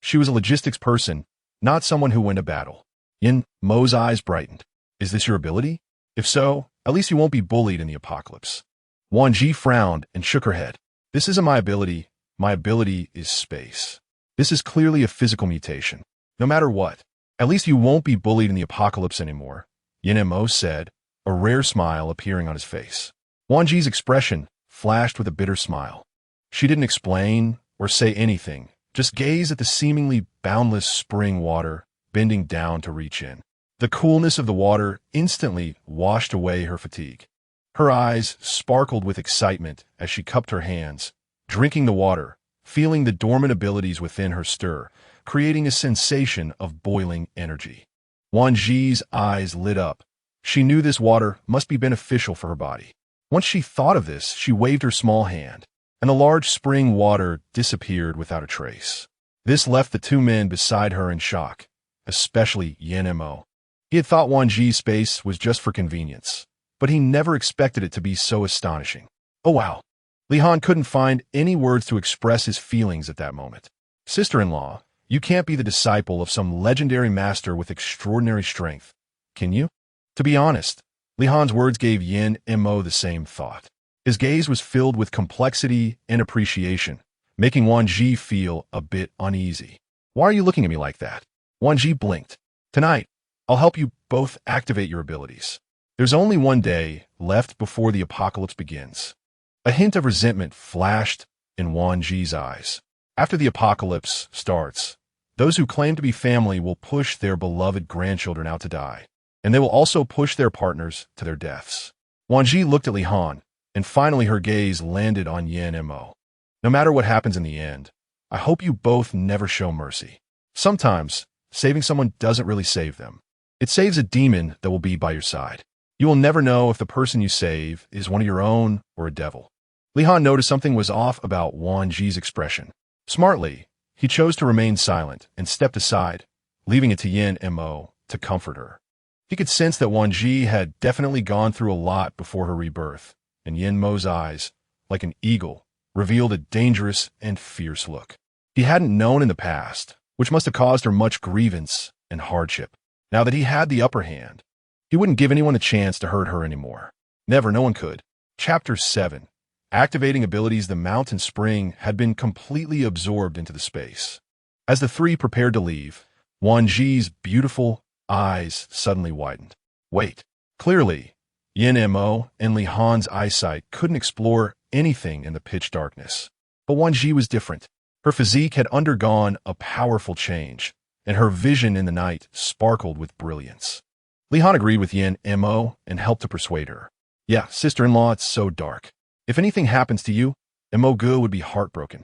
She was a logistics person, not someone who went to battle. Yin Mo's eyes brightened. "Is this your ability? If so, at least you won't be bullied in the apocalypse." Wan Zhi frowned and shook her head. "This isn't my ability. My ability is space. This is clearly a physical mutation. No matter what, at least you won't be bullied in the apocalypse anymore," Yin Mo said, a rare smile appearing on his face. Wan Zhi's expression flashed with a bitter smile. She didn't explain or say anything, just gazed at the seemingly boundless spring water, bending down to reach in. The coolness of the water instantly washed away her fatigue. Her eyes sparkled with excitement as she cupped her hands, drinking the water, feeling the dormant abilities within her stir, creating a sensation of boiling energy. Wan Zhi's eyes lit up. She knew this water must be beneficial for her body. Once she thought of this, she waved her small hand, and the large spring water disappeared without a trace. This left the two men beside her in shock, especially Yin Mo. He had thought Wan Zhi's space was just for convenience, but he never expected it to be so astonishing. Oh wow. Li Han couldn't find any words to express his feelings at that moment. "Sister-in-law, you can't be the disciple of some legendary master with extraordinary strength, can you?" To be honest, Li Han's words gave Yin Mo the same thought. His gaze was filled with complexity and appreciation, making Wan Zhi feel a bit uneasy. "Why are you looking at me like that?" Wan Zhi blinked. "Tonight, I'll help you both activate your abilities. There's only one day left before the apocalypse begins. A hint of resentment flashed in Wan Zhi's eyes. After the apocalypse starts, those who claim to be family will push their beloved grandchildren out to die, and they will also push their partners to their deaths. Wan Zhi looked at Li Han, and finally her gaze landed on Yan Mo. No matter what happens in the end, I hope you both never show mercy. Sometimes, saving someone doesn't really save them. It saves a demon that will be by your side. You will never know if the person you save is one of your own or a devil. Li Han noticed something was off about Wan Zhi's expression. Smartly, he chose to remain silent and stepped aside, leaving it to Yan Mo to comfort her. He could sense that Wan Zhi had definitely gone through a lot before her rebirth, and Yan Mo's eyes, like an eagle, revealed a dangerous and fierce look. He hadn't known in the past, which must have caused her much grievance and hardship. Now that he had the upper hand, he wouldn't give anyone a chance to hurt her anymore. Never, no one could. Chapter 7. Activating abilities. The mountain spring had been completely absorbed into the space. As the three prepared to leave, Wan Zhi's beautiful eyes suddenly widened. Wait. Clearly, Yan Mo and Li Han's eyesight couldn't explore anything in the pitch darkness. But Wan Zhi was different. Her physique had undergone a powerful change, and her vision in the night sparkled with brilliance. Li Han agreed with Yan Mo and helped to persuade her. Yeah, sister-in-law, it's so dark. If anything happens to you, Mo Ge would be heartbroken.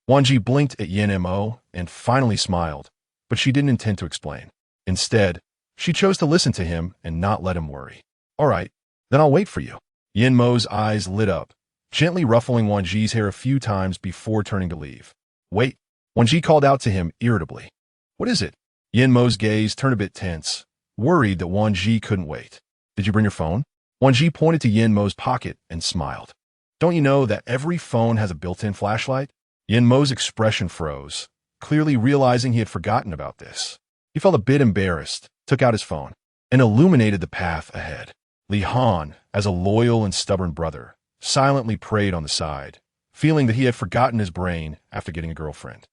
Wan Zhi blinked at Yan Mo and finally smiled, but she didn't intend to explain. Instead, she chose to listen to him and not let him worry. All right, then I'll wait for you. Yan Mo's eyes lit up, gently ruffling Wan Zhi's hair a few times before turning to leave. Wait, Wan Zhi called out to him irritably. What is it? Yan Mo's gaze turned a bit tense, worried that Wan Zhi couldn't wait. Did you bring your phone? Wan Zhi pointed to Yan Mo's pocket and smiled. Don't you know that every phone has a built-in flashlight? Yan Mo's expression froze, clearly realizing he had forgotten about this. He felt a bit embarrassed, took out his phone, and illuminated the path ahead. Li Han, as a loyal and stubborn brother, silently prayed on the side, feeling that he had forgotten his brain after getting a girlfriend.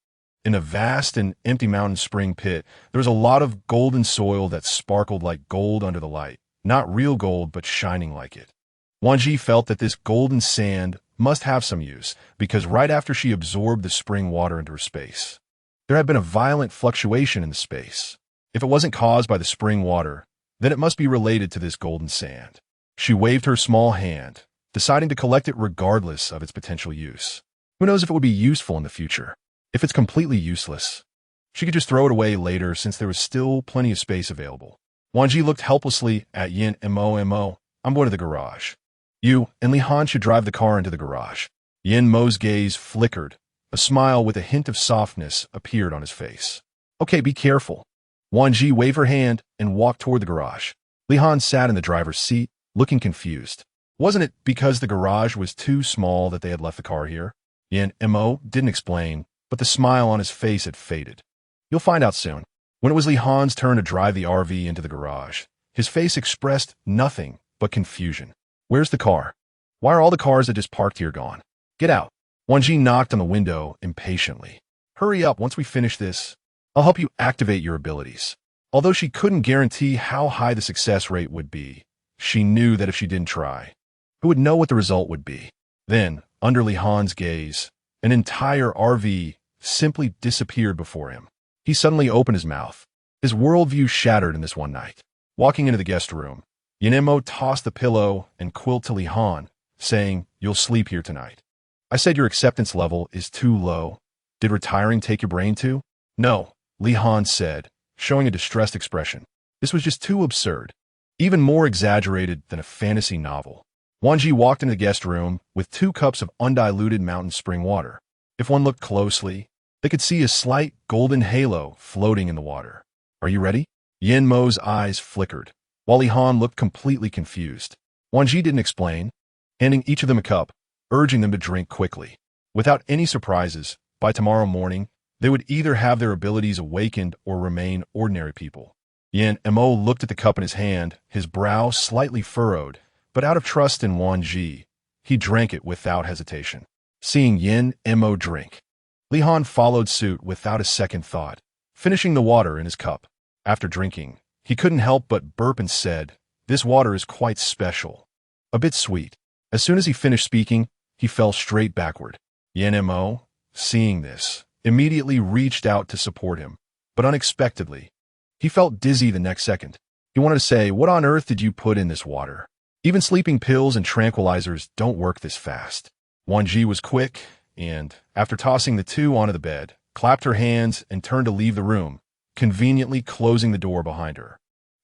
In a vast and empty mountain spring pit, there was a lot of golden soil that sparkled like gold under the light. Not real gold, but shining like it. Wan Zhi felt that this golden sand must have some use, because right after she absorbed the spring water into her space, there had been a violent fluctuation in the space. If it wasn't caused by the spring water, then it must be related to this golden sand. She waved her small hand, deciding to collect it regardless of its potential use. Who knows if it would be useful in the future? If it's completely useless, she could just throw it away later since there was still plenty of space available. Wan Zhi looked helplessly at Yan Mo. I'm going to the garage. You and Li Han should drive the car into the garage. Yan Mo's gaze flickered. A smile with a hint of softness appeared on his face. Okay, be careful. Wan Zhi waved her hand and walked toward the garage. Li Han sat in the driver's seat, looking confused. Wasn't it because the garage was too small that they had left the car here? Yan Mo didn't explain, but the smile on his face had faded. You'll find out soon. When it was Li Han's turn to drive the RV into the garage, his face expressed nothing but confusion. Where's the car? Why are all the cars that just parked here gone? Get out. Wan Zhi knocked on the window impatiently. Hurry up, once we finish this, I'll help you activate your abilities. Although she couldn't guarantee how high the success rate would be, she knew that if she didn't try, who would know what the result would be? Then, under Li Han's gaze, an entire RV simply disappeared before him. He suddenly opened his mouth. His worldview shattered in this one night. Walking into the guest room, Yan Mo tossed the pillow and quilt to Li Han, saying, You'll sleep here tonight. I said your acceptance level is too low. Did retiring take your brain too? No, Li Han said, showing a distressed expression. This was just too absurd, even more exaggerated than a fantasy novel. Wan Zhi walked into the guest room with 2 cups of undiluted mountain spring water. If one looked closely, they could see a slight golden halo floating in the water. Are you ready? Yan Mo's eyes flickered, while Li Han looked completely confused. Wan Zhi didn't explain, handing each of them a cup, urging them to drink quickly. Without any surprises, by tomorrow morning, they would either have their abilities awakened or remain ordinary people. Yan Mo looked at the cup in his hand, his brow slightly furrowed, but out of trust in Wan Zhi, he drank it without hesitation. Seeing Yan Mo drink, Li Han followed suit without a second thought, finishing the water in his cup. After drinking, he couldn't help but burp and said, This water is quite special. A bit sweet. As soon as he finished speaking, he fell straight backward. Yan Mo, seeing this, immediately reached out to support him, but unexpectedly, he felt dizzy the next second. He wanted to say, "What on earth did you put in this water? Even sleeping pills and tranquilizers don't work this fast." Wan Zhi was quick, and, after tossing the two onto the bed, clapped her hands and turned to leave the room, conveniently closing the door behind her.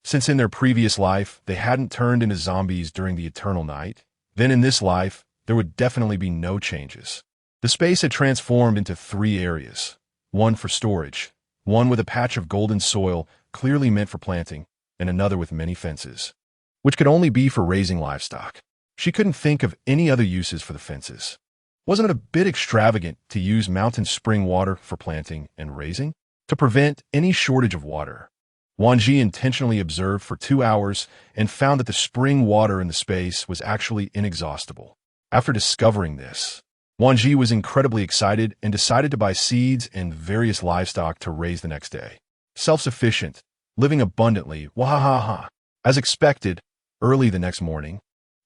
Since in their previous life they hadn't turned into zombies during the eternal night, then in this life there would definitely be no changes. The space had transformed into 3 areas, one for storage, one with a patch of golden soil clearly meant for planting, and another with many fences, which could only be for raising livestock. She couldn't think of any other uses for the fences. Wasn't it a bit extravagant to use mountain spring water for planting and raising? To prevent any shortage of water, Wan Zhi intentionally observed for 2 hours and found that the spring water in the space was actually inexhaustible. After discovering this, Wan Zhi was incredibly excited and decided to buy seeds and various livestock to raise the next day. Self-sufficient, living abundantly, wahahaha. As expected, early the next morning,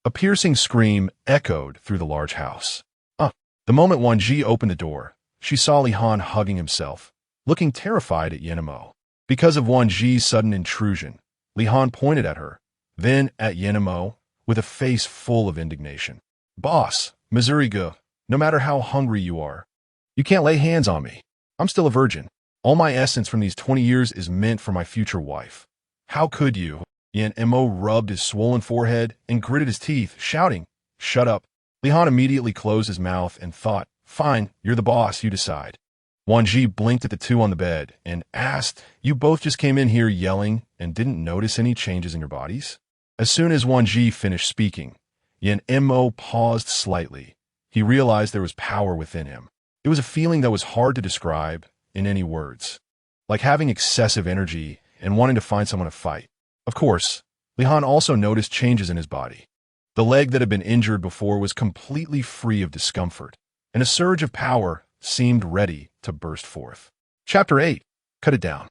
a piercing scream echoed through the large house. The moment Wan Zhi opened the door, she saw Li Han hugging himself, looking terrified at Yan Mo. Because of Wan Zhi's sudden intrusion, Li Han pointed at her, then at Yan Mo, with a face full of indignation. "Boss, Missouri Go, no matter how hungry you are, you can't lay hands on me. I'm still a virgin. All my essence from these 20 years is meant for my future wife. How could you?" Yan Mo rubbed his swollen forehead and gritted his teeth, shouting, "Shut up." Li Han immediately closed his mouth and thought, "Fine, you're the boss, you decide." Wan Zhi blinked at the two on the bed and asked, "You both just came in here yelling and didn't notice any changes in your bodies?" As soon as Wan Zhi finished speaking, Yan Mo paused slightly. He realized there was power within him. It was a feeling that was hard to describe in any words, like having excessive energy and wanting to find someone to fight. Of course, Li Han also noticed changes in his body. The leg that had been injured before was completely free of discomfort, and a surge of power seemed ready to burst forth. Chapter 8. Cut it down.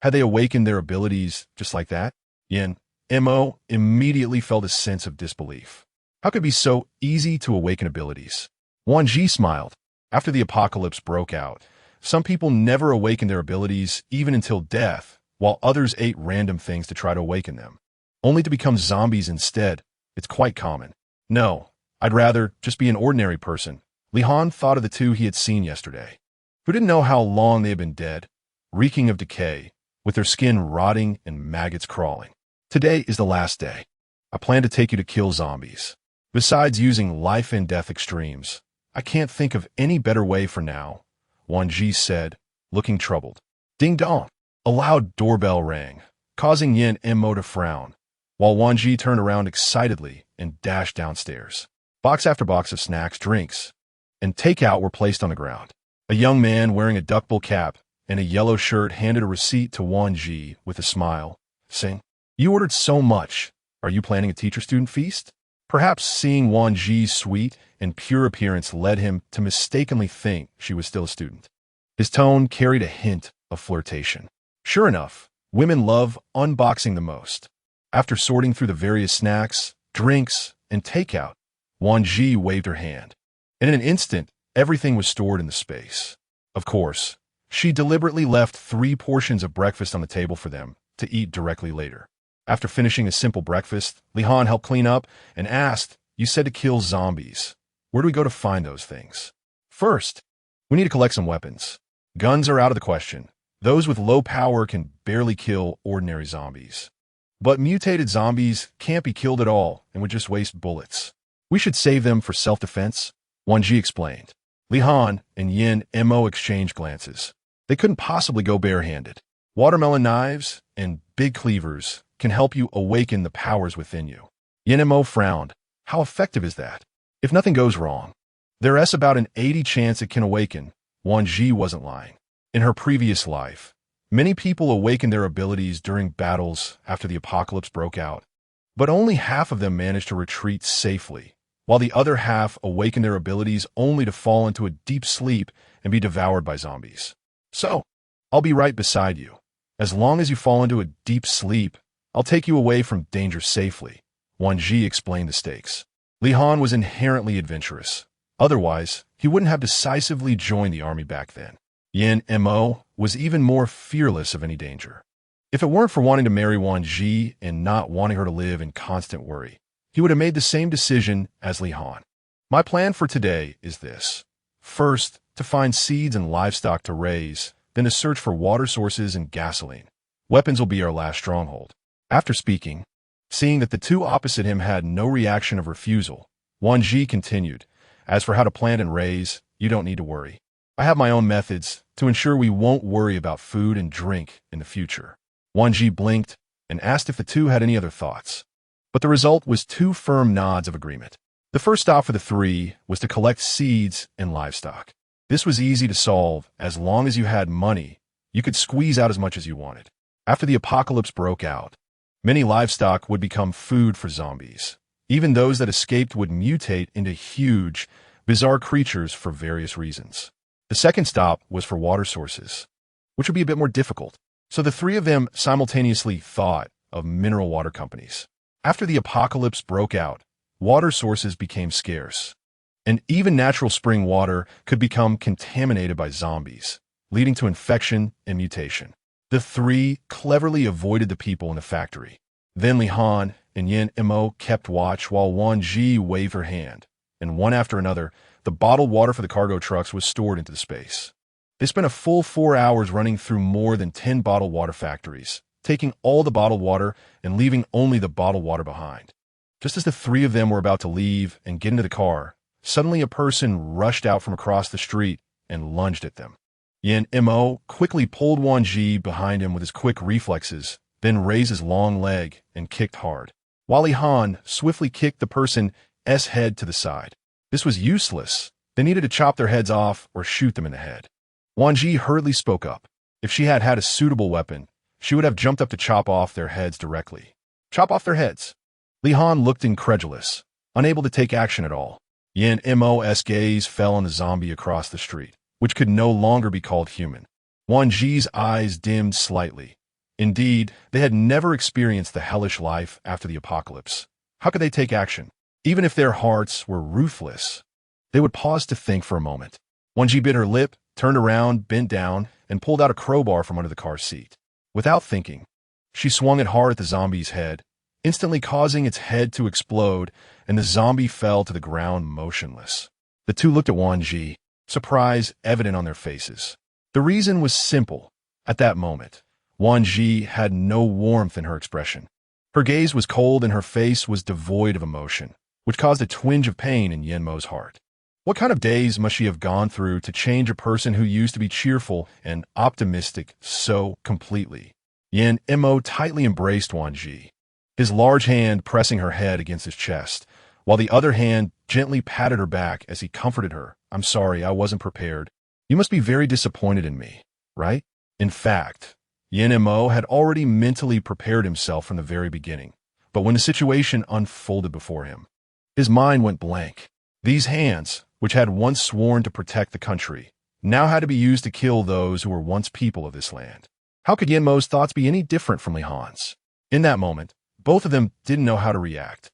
Had they awakened their abilities just like that? Yan Mo immediately felt a sense of disbelief. How could it be so easy to awaken abilities? Wan Zhi smiled. After the apocalypse broke out, some people never awakened their abilities even until death, while others ate random things to try to awaken them, only to become zombies instead. It's quite common. No, I'd rather just be an ordinary person. Li Han thought of the two he had seen yesterday, who didn't know how long they had been dead, reeking of decay, with their skin rotting and maggots crawling. Today is the last day. I plan to take you to kill zombies. Besides using life and death extremes, I can't think of any better way for now, Wan Zhi said, looking troubled. Ding dong! A loud doorbell rang, causing Yan Mo to frown, while Wan Zhi turned around excitedly and dashed downstairs. Box after box of snacks, drinks, and takeout were placed on the ground. A young man wearing a duckbill cap and a yellow shirt handed a receipt to Wan Zhi with a smile, saying, "You ordered so much. Are you planning a teacher-student feast?" Perhaps seeing Wan Zhi's sweet and pure appearance led him to mistakenly think she was still a student. His tone carried a hint of flirtation. Sure enough, women love unboxing the most. After sorting through the various snacks, drinks, and takeout, Wan Zhi waved her hand, and in an instant, everything was stored in the space. Of course, she deliberately left 3 portions of breakfast on the table for them to eat directly later. After finishing a simple breakfast, Li Han helped clean up and asked, "You said to kill zombies. Where do we go to find those things?" "First, we need to collect some weapons. Guns are out of the question. Those with low power can barely kill ordinary zombies. But mutated zombies can't be killed at all and would just waste bullets. We should save them for self-defense," Wan Zhi explained. Li Han and Yan Mo exchanged glances. They couldn't possibly go barehanded. Watermelon knives and big cleavers can help you awaken the powers within you. Yan Mo frowned. How effective is that? If nothing goes wrong, there's about an 80 chance it can awaken. Wan Zhi wasn't lying. In her previous life, many people awakened their abilities during battles after the apocalypse broke out, but only half of them managed to retreat safely, while the other half awakened their abilities only to fall into a deep sleep and be devoured by zombies. So, I'll be right beside you. As long as you fall into a deep sleep, I'll take you away from danger safely. Wan Zhi explained the stakes. Li Han was inherently adventurous. Otherwise, he wouldn't have decisively joined the army back then. Yan Mo was even more fearless of any danger. If it weren't for wanting to marry Wan Zhi and not wanting her to live in constant worry, he would have made the same decision as Li Han. My plan for today is this. First, to find seeds and livestock to raise, then to search for water sources and gasoline. Weapons will be our last stronghold. After speaking, seeing that the two opposite him had no reaction of refusal, Wan Zhi continued, as for how to plant and raise, you don't need to worry. I have my own methods to ensure we won't worry about food and drink in the future. Wan Zhi blinked and asked if the two had any other thoughts. But the result was two firm nods of agreement. The first stop for the three was to collect seeds and livestock. This was easy to solve as long as you had money. You could squeeze out as much as you wanted. After the apocalypse broke out, many livestock would become food for zombies. Even those that escaped would mutate into huge, bizarre creatures for various reasons. The second stop was for water sources, which would be a bit more difficult. So the three of them simultaneously thought of mineral water companies. After the apocalypse broke out, water sources became scarce, and even natural spring water could become contaminated by zombies, leading to infection and mutation. The three cleverly avoided the people in the factory. Then Li Han and Yan Mo kept watch while Wan Zhi waved her hand, and one after another, the bottled water for the cargo trucks was stored into the space. They spent a full 4 hours running through more than 10 bottled water factories, taking all the bottled water and leaving only the bottled water behind. Just as the three of them were about to leave and get into the car, suddenly a person rushed out from across the street and lunged at them. Yan Mo quickly pulled Wan Zhi behind him with his quick reflexes, then raised his long leg and kicked hard, while Li Han swiftly kicked the person's head to the side. This was useless. They needed to chop their heads off or shoot them in the head. Wan Zhi hurriedly spoke up. If she had had a suitable weapon, she would have jumped up to chop off their heads directly. Chop off their heads. Li Han looked incredulous, unable to take action at all. Yan Mo's gaze fell on the zombie across the street, which could no longer be called human. Wan Zhi's eyes dimmed slightly. Indeed, they had never experienced the hellish life after the apocalypse. How could they take action? Even if their hearts were ruthless, they would pause to think for a moment. Wan Zhi bit her lip, turned around, bent down, and pulled out a crowbar from under the car seat. Without thinking, she swung it hard at the zombie's head, instantly causing its head to explode, and the zombie fell to the ground motionless. The two looked at Wan Zhi, surprise evident on their faces. The reason was simple. At that moment, Wan Zhi had no warmth in her expression. Her gaze was cold and her face was devoid of emotion, which caused a twinge of pain in Yan Mo's heart. What kind of days must she have gone through to change a person who used to be cheerful and optimistic so completely? Yan Mo tightly embraced Wan Zhi, his large hand pressing her head against his chest, while the other hand gently patted her back as he comforted her. I'm sorry, I wasn't prepared. You must be very disappointed in me, right? In fact, Yan Mo had already mentally prepared himself from the very beginning, but when the situation unfolded before him, his mind went blank. These hands, which had once sworn to protect the country, now had to be used to kill those who were once people of this land. How could Yan Mo's thoughts be any different from Li Han's? In that moment, both of them didn't know how to react.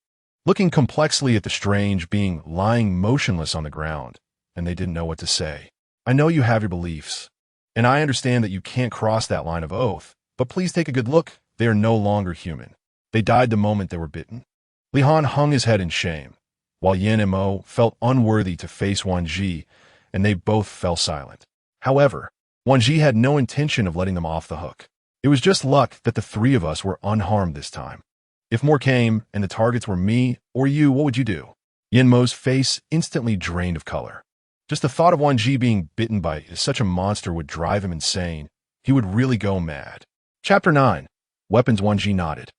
Looking complexly at the strange being lying motionless on the ground, and they didn't know what to say. I know you have your beliefs, and I understand that you can't cross that line of oath, but please take a good look. They are no longer human. They died the moment they were bitten. Li Han hung his head in shame, while Yan Mo felt unworthy to face Wan Zhi, and they both fell silent. However, Wan Zhi had no intention of letting them off the hook. It was just luck that the three of us were unharmed this time. If more came, and the targets were me or you, what would you do? Yan Mo's face instantly drained of color. Just the thought of Wan Zhi being bitten by such a monster would drive him insane. He would really go mad. Chapter 9. Weapons. Wan Zhi nodded.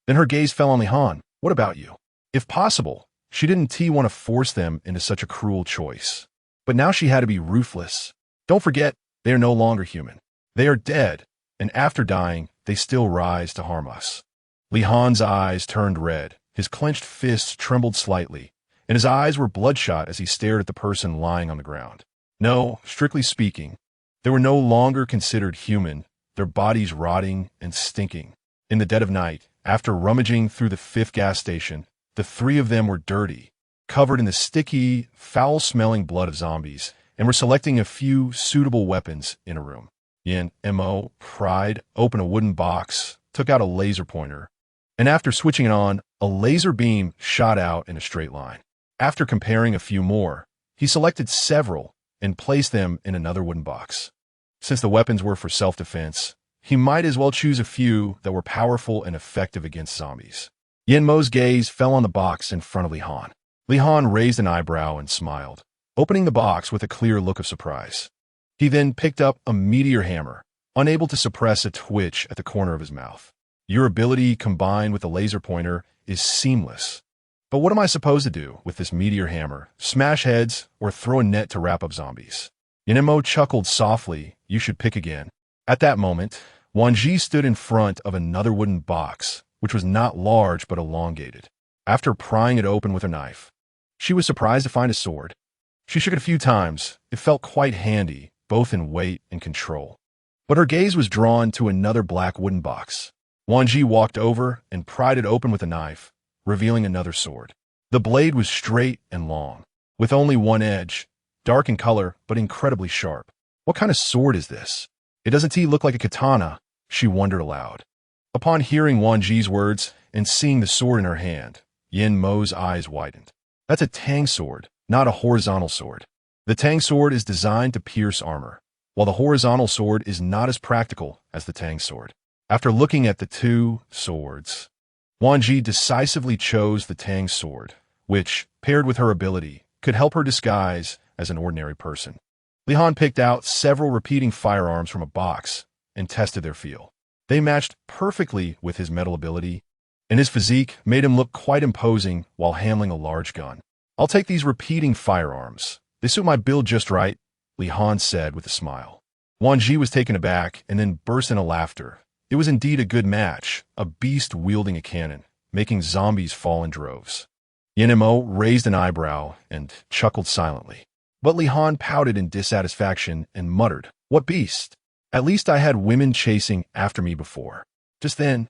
Then her gaze fell on Li Han. What about you? If possible, she didn't want to force them into such a cruel choice. But now she had to be ruthless. Don't forget, they are no longer human. They are dead, and after dying, they still rise to harm us. Li Han's eyes turned red, his clenched fists trembled slightly, and his eyes were bloodshot as he stared at the person lying on the ground. No, strictly speaking, they were no longer considered human, their bodies rotting and stinking. In the dead of night, after rummaging through the fifth gas station, the three of them were dirty, covered in the sticky, foul-smelling blood of zombies, and were selecting a few suitable weapons in a room. Yin Mo pried open a wooden box, took out a laser pointer, and after switching it on, a laser beam shot out in a straight line. After comparing a few more, he selected several and placed them in another wooden box. Since the weapons were for self-defense, he might as well choose a few that were powerful and effective against zombies. Yin Mo's gaze fell on the box in front of Li Han. Li Han raised an eyebrow and smiled, opening the box with a clear look of surprise. He then picked up a meteor hammer, unable to suppress a twitch at the corner of his mouth. Your ability combined with the laser pointer is seamless. But what am I supposed to do with this meteor hammer? Smash heads or throw a net to wrap up zombies? Yin Mo chuckled softly. You should pick again. At that moment, Wan Zhi stood in front of another wooden box, which was not large but elongated. After prying it open with her knife, she was surprised to find a sword. She shook it a few times. It felt quite handy, both in weight and control. But her gaze was drawn to another black wooden box. Wan Zhi walked over and pried it open with a knife, revealing another sword. The blade was straight and long, with only one edge, dark in color but incredibly sharp. What kind of sword is this? It doesn't look like a katana, she wondered aloud. Upon hearing Wan Zhi's words and seeing the sword in her hand, Yin Mo's eyes widened. That's a tang sword, not a horizontal sword. The tang sword is designed to pierce armor, while the horizontal sword is not as practical as the tang sword. After looking at the two swords, Wan Zhi decisively chose the tang sword, which, paired with her ability, could help her disguise as an ordinary person. Li Han picked out several repeating firearms from a box and tested their feel. They matched perfectly with his metal ability, and his physique made him look quite imposing while handling a large gun. I'll take these repeating firearms. They suit my build just right, Li Han said with a smile. Wan Zhi was taken aback and then burst into laughter. It was indeed a good match, a beast wielding a cannon, making zombies fall in droves. Yin Mo raised an eyebrow and chuckled silently. But Li Han pouted in dissatisfaction and muttered, What beast? At least I had women chasing after me before. Just then,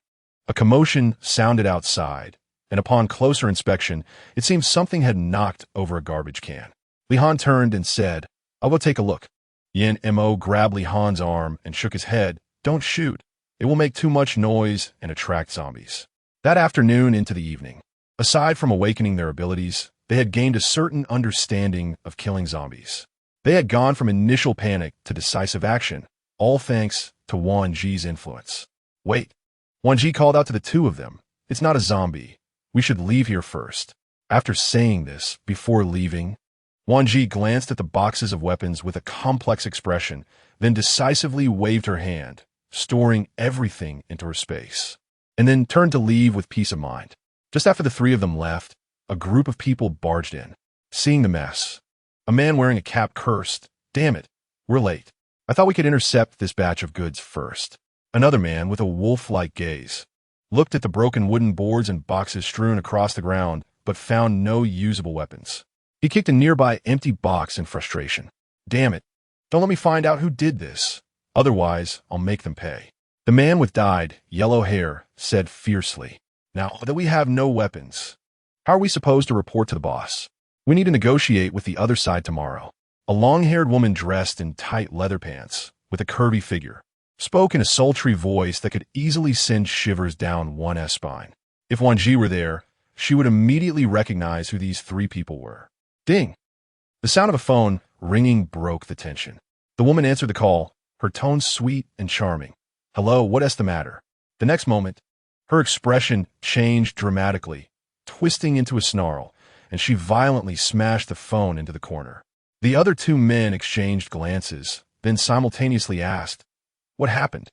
a commotion sounded outside, and upon closer inspection, it seemed something had knocked over a garbage can. Li Han turned and said, I'll go take a look. Yin Mo grabbed Li Han's arm and shook his head. Don't shoot. It will make too much noise and attract zombies. That afternoon into the evening, aside from awakening their abilities, they had gained a certain understanding of killing zombies. They had gone from initial panic to decisive action, all thanks to Wan Zhi's influence. Wait, Wan Zhi called out to the two of them. It's not a zombie. We should leave here first. After saying this, before leaving, Wan Zhi glanced at the boxes of weapons with a complex expression, then decisively waved her hand, storing everything into her space, and then turned to leave with peace of mind. Just after the three of them left, a group of people barged in. Seeing the mess, a man wearing a cap cursed, Damn it, we're late. I thought we could intercept this batch of goods first. Another man with a wolf-like gaze looked at the broken wooden boards and boxes strewn across the ground, but found no usable weapons. He kicked a nearby empty box in frustration. Damn it, don't let me find out who did this. Otherwise, I'll make them pay. The man with dyed, yellow hair said fiercely, Now that we have no weapons, how are we supposed to report to the boss? We need to negotiate with the other side tomorrow. A long-haired woman dressed in tight leather pants, with a curvy figure, spoke in a sultry voice that could easily send shivers down one's spine. If Wan Zhi were there, she would immediately recognize who these three people were. Ding! The sound of a phone ringing broke the tension. The woman answered the call, her tone sweet and charming. Hello, what's the matter? The next moment, her expression changed dramatically, twisting into a snarl, and she violently smashed the phone into the corner. The other two men exchanged glances, then simultaneously asked, What happened?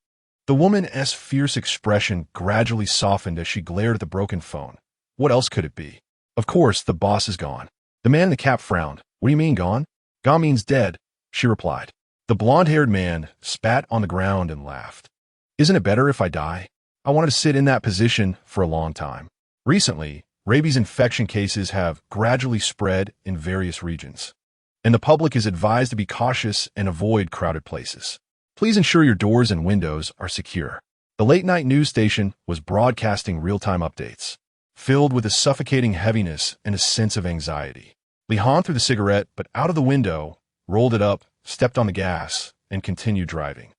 The woman's fierce expression gradually softened as she glared at the broken phone. What else could it be? Of course, the boss is gone. The man in the cap frowned. What do you mean, gone? Gone means dead, she replied. The blonde-haired man spat on the ground and laughed. Isn't it better if I die? I wanted to sit in that position for a long time. Recently, rabies infection cases have gradually spread in various regions, and the public is advised to be cautious and avoid crowded places. Please ensure your doors and windows are secure. The late-night news station was broadcasting real-time updates, filled with a suffocating heaviness and a sense of anxiety. Lihan threw the cigarette, but out of the window, rolled it up, stepped on the gas, and continued driving.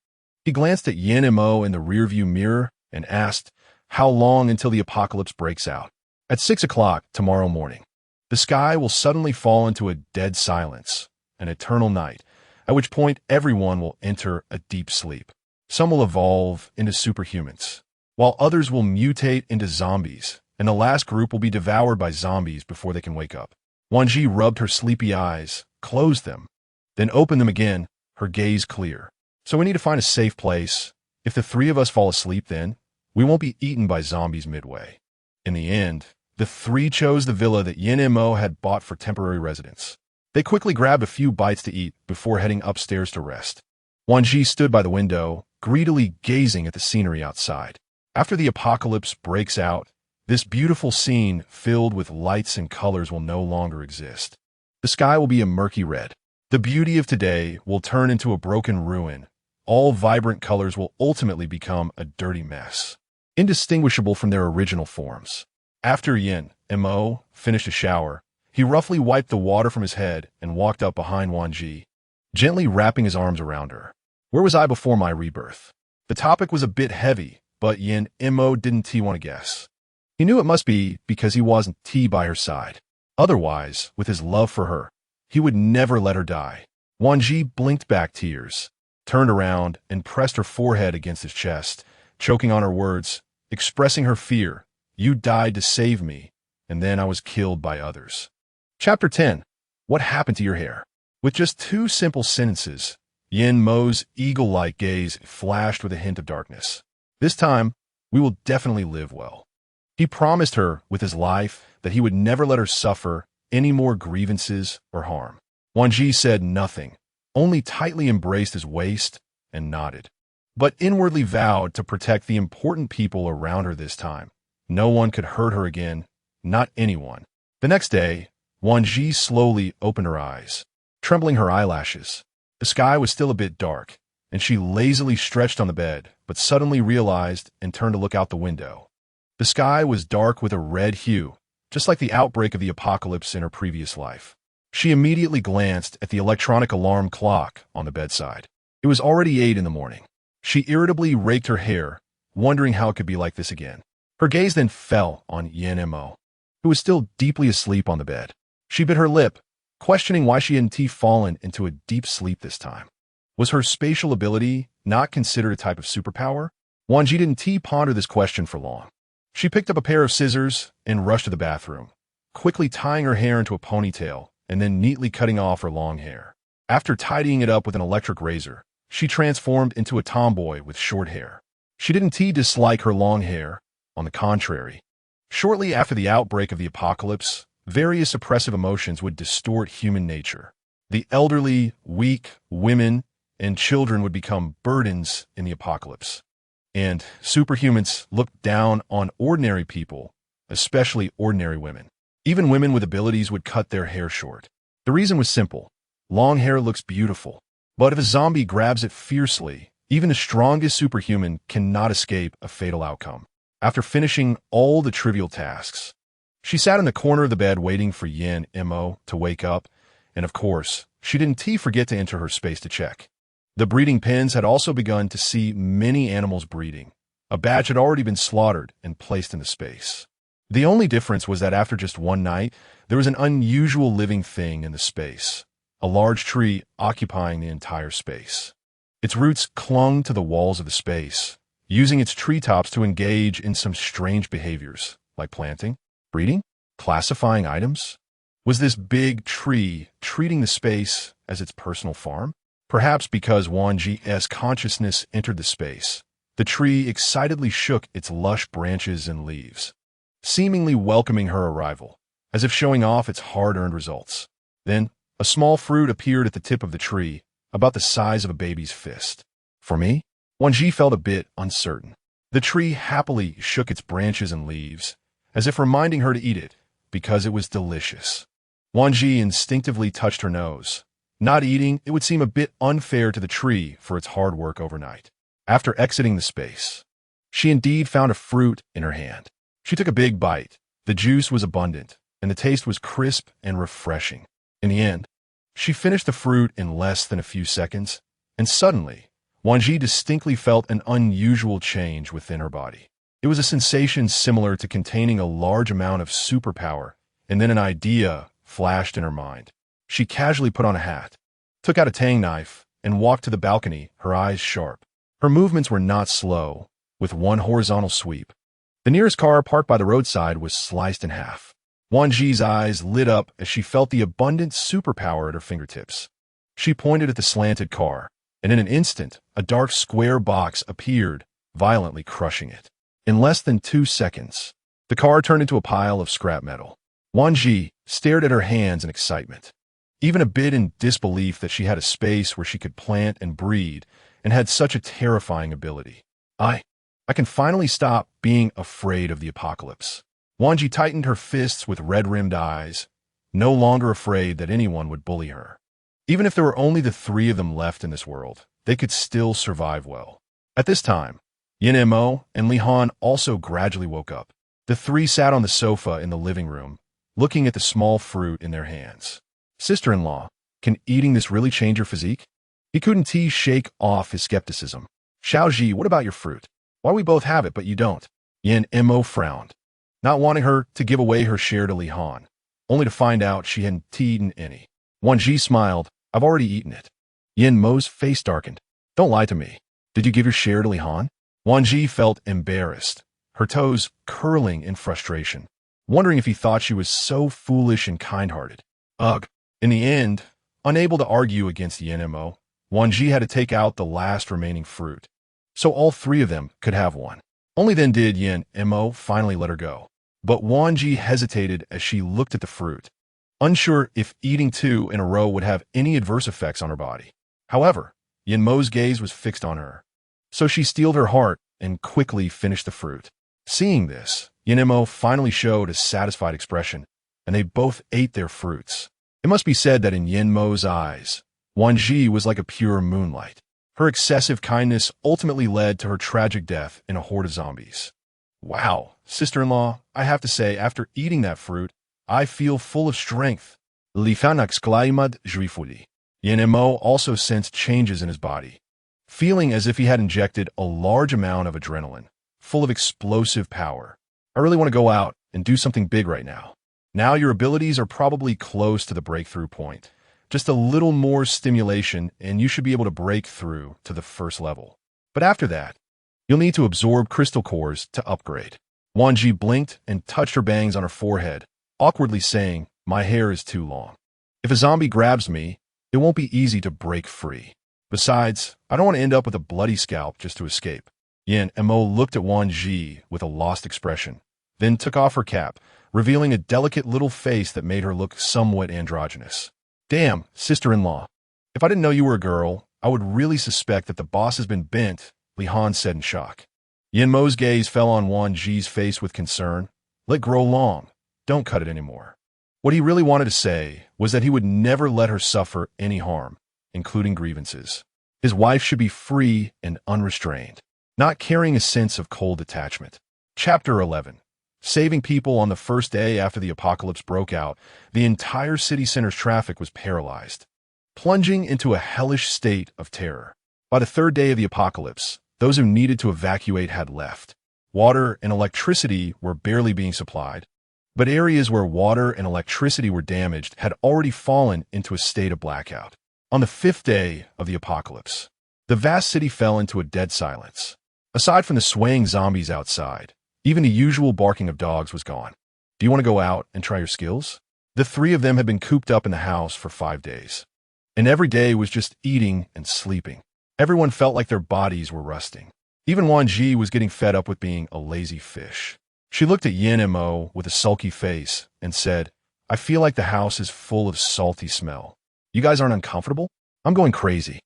He glanced at Yin and Mo in the rearview mirror and asked, how long until the apocalypse breaks out? At 6 o'clock tomorrow morning. The sky will suddenly fall into a dead silence, an eternal night, at which point everyone will enter a deep sleep. Some will evolve into superhumans, while others will mutate into zombies, and the last group will be devoured by zombies before they can wake up. Wan Zhi rubbed her sleepy eyes, closed them, then opened them again, her gaze clear. So we need to find a safe place. If the three of us fall asleep then, we won't be eaten by zombies midway. In the end, the three chose the villa that Yin and Mo had bought for temporary residence. They quickly grabbed a few bites to eat before heading upstairs to rest. Wan Zhi stood by the window, greedily gazing at the scenery outside. After the apocalypse breaks out, this beautiful scene filled with lights and colors will no longer exist. The sky will be a murky red. The beauty of today will turn into a broken ruin. All vibrant colors will ultimately become a dirty mess, indistinguishable from their original forms. After Yin and Mo finished a shower, he roughly wiped the water from his head and walked up behind Wan Zhi, gently wrapping his arms around her. Where was I before my rebirth? The topic was a bit heavy, but Yin and Mo didn't want to guess. He knew it must be because he wasn't by her side. Otherwise, with his love for her, he would never let her die. Wan Zhi blinked back tears, turned around, and pressed her forehead against his chest, choking on her words, expressing her fear. You died to save me, and then I was killed by others. Chapter 10. What happened to your hair? With just two simple sentences, Yin Mo's eagle-like gaze flashed with a hint of darkness. This time, we will definitely live well. He promised her with his life that he would never let her suffer any more grievances or harm. Wan Zhi said nothing, only tightly embraced his waist and nodded, but inwardly vowed to protect the important people around her this time. No one could hurt her again, not anyone. The next day, Wan Zhi slowly opened her eyes, trembling her eyelashes. The sky was still a bit dark, and she lazily stretched on the bed, but suddenly realized and turned to look out the window. The sky was dark with a red hue, just like the outbreak of the apocalypse in her previous life. She immediately glanced at the electronic alarm clock on the bedside. It was already 8 in the morning. She irritably raked her hair, wondering how it could be like this again. Her gaze then fell on Yin and Mo, who was still deeply asleep on the bed. She bit her lip, questioning why she hadn't fallen into a deep sleep this time. Was her spatial ability not considered a type of superpower? Wan Zhi didn't ponder this question for long. She picked up a pair of scissors and rushed to the bathroom, quickly tying her hair into a ponytail and then neatly cutting off her long hair. After tidying it up with an electric razor, she transformed into a tomboy with short hair. She didn't dislike her long hair. On the contrary, shortly after the outbreak of the apocalypse, various oppressive emotions would distort human nature. The elderly, weak, women, and children would become burdens in the apocalypse. And superhumans looked down on ordinary people, especially ordinary women. Even women with abilities would cut their hair short. The reason was simple. Long hair looks beautiful, but if a zombie grabs it fiercely, even the strongest superhuman cannot escape a fatal outcome. After finishing all the trivial tasks, she sat in the corner of the bed waiting for Yin and Mo to wake up, and of course, she didn't forget to enter her space to check. The breeding pens had also begun to see many animals breeding. A batch had already been slaughtered and placed in the space. The only difference was that after just one night, there was an unusual living thing in the space, a large tree occupying the entire space. Its roots clung to the walls of the space, using its treetops to engage in some strange behaviors, like planting, breeding, classifying items. Was this big tree treating the space as its personal farm? Perhaps because Wan Zhi's consciousness entered the space, the tree excitedly shook its lush branches and leaves, seemingly welcoming her arrival, as if showing off its hard-earned results. Then, a small fruit appeared at the tip of the tree, about the size of a baby's fist. For me, Wan Zhi felt a bit uncertain. The tree happily shook its branches and leaves, as if reminding her to eat it, because it was delicious. Wan Zhi instinctively touched her nose. Not eating, it would seem a bit unfair to the tree for its hard work overnight. After exiting the space, She indeed found a fruit in her hand. She took a big bite. The juice was abundant, and the taste was crisp and refreshing. In the end, she finished the fruit in less than a few seconds, and suddenly, Wan Zhi distinctly felt an unusual change within her body. It was a sensation similar to containing a large amount of superpower, and then an idea flashed in her mind. She casually put on a hat, took out a tang knife, and walked to the balcony, her eyes sharp. Her movements were not slow, with one horizontal sweep. The nearest car parked by the roadside was sliced in half. Wan Zhi's eyes lit up as she felt the abundant superpower at her fingertips. She pointed at the slanted car, and in an instant, a dark square box appeared, violently crushing it. In less than 2 seconds, the car turned into a pile of scrap metal. Wan Zhi stared at her hands in excitement, even a bit in disbelief that she had a space where she could plant and breed and had such a terrifying ability. I can finally stop being afraid of the apocalypse. Wan Zhi tightened her fists with red-rimmed eyes, no longer afraid that anyone would bully her. Even if there were only the 3 of them left in this world, they could still survive well. At this time, Yin Mo and Li Han also gradually woke up. The 3 sat on the sofa in the living room, looking at the small fruit in their hands. Sister-in-law, can eating this really change your physique? He couldn't shake off his skepticism. Xiaozhi, what about your fruit? Why we both have it, but you don't? Yin Mo frowned, not wanting her to give away her share to Li Han, only to find out she hadn't eaten any. Wan Zhi smiled, I've already eaten it. Yin Mo's face darkened. Don't lie to me. Did you give your share to Li Han? Wan Zhi felt embarrassed, her toes curling in frustration, wondering if he thought she was so foolish and kind-hearted. Ugh. In the end, unable to argue against Yin Mo, Wan Zhi had to take out the last remaining fruit, so all 3 of them could have one. Only then did Yin Mo finally let her go. But Wan Zhi hesitated as she looked at the fruit, unsure if eating 2 in a row would have any adverse effects on her body. However, Yin Mo's gaze was fixed on her, so she steeled her heart and quickly finished the fruit. Seeing this, Yin Mo finally showed a satisfied expression, and they both ate their fruits. It must be said that in Yin Mo's eyes, Wan Zhi was like a pure moonlight. Her excessive kindness ultimately led to her tragic death in a horde of zombies. Wow, sister-in-law, I have to say, after eating that fruit, I feel full of strength. Li Fan exclaimed joyfully. Yin Mo also sensed changes in his body, feeling as if he had injected a large amount of adrenaline, full of explosive power. I really want to go out and do something big right now. Now your abilities are probably close to the breakthrough point. Just a little more stimulation and you should be able to break through to the first level. But after that, you'll need to absorb crystal cores to upgrade. Wan Zhi blinked and touched her bangs on her forehead, awkwardly saying, my hair is too long. If a zombie grabs me, it won't be easy to break free. Besides, I don't want to end up with a bloody scalp just to escape. Yin Mo looked at Wan Zhi with a lost expression, then took off her cap, revealing a delicate little face that made her look somewhat androgynous. Damn, sister-in-law. If I didn't know you were a girl, I would really suspect that the boss has been bent, Li Han said in shock. Yin Mo's gaze fell on Wan Zhi's face with concern. Let grow long. Don't cut it anymore. What he really wanted to say was that he would never let her suffer any harm, including grievances. His wife should be free and unrestrained, not carrying a sense of cold attachment. Chapter 11. Saving people. On the first day after the apocalypse broke out, the entire city center's traffic was paralyzed, plunging into a hellish state of terror. By the 3rd day of the apocalypse, those who needed to evacuate had left. Water and electricity were barely being supplied, but areas where water and electricity were damaged had already fallen into a state of blackout. On the 5th day of the apocalypse, the vast city fell into a dead silence. Aside from the swaying zombies outside, even the usual barking of dogs was gone. Do you want to go out and try your skills? The 3 of them had been cooped up in the house for 5 days, and every day was just eating and sleeping. Everyone felt like their bodies were rusting. Even Wan Zhi was getting fed up with being a lazy fish. She looked at Yin Mo with a sulky face and said, I feel like the house is full of salty smell. You guys aren't uncomfortable? I'm going crazy.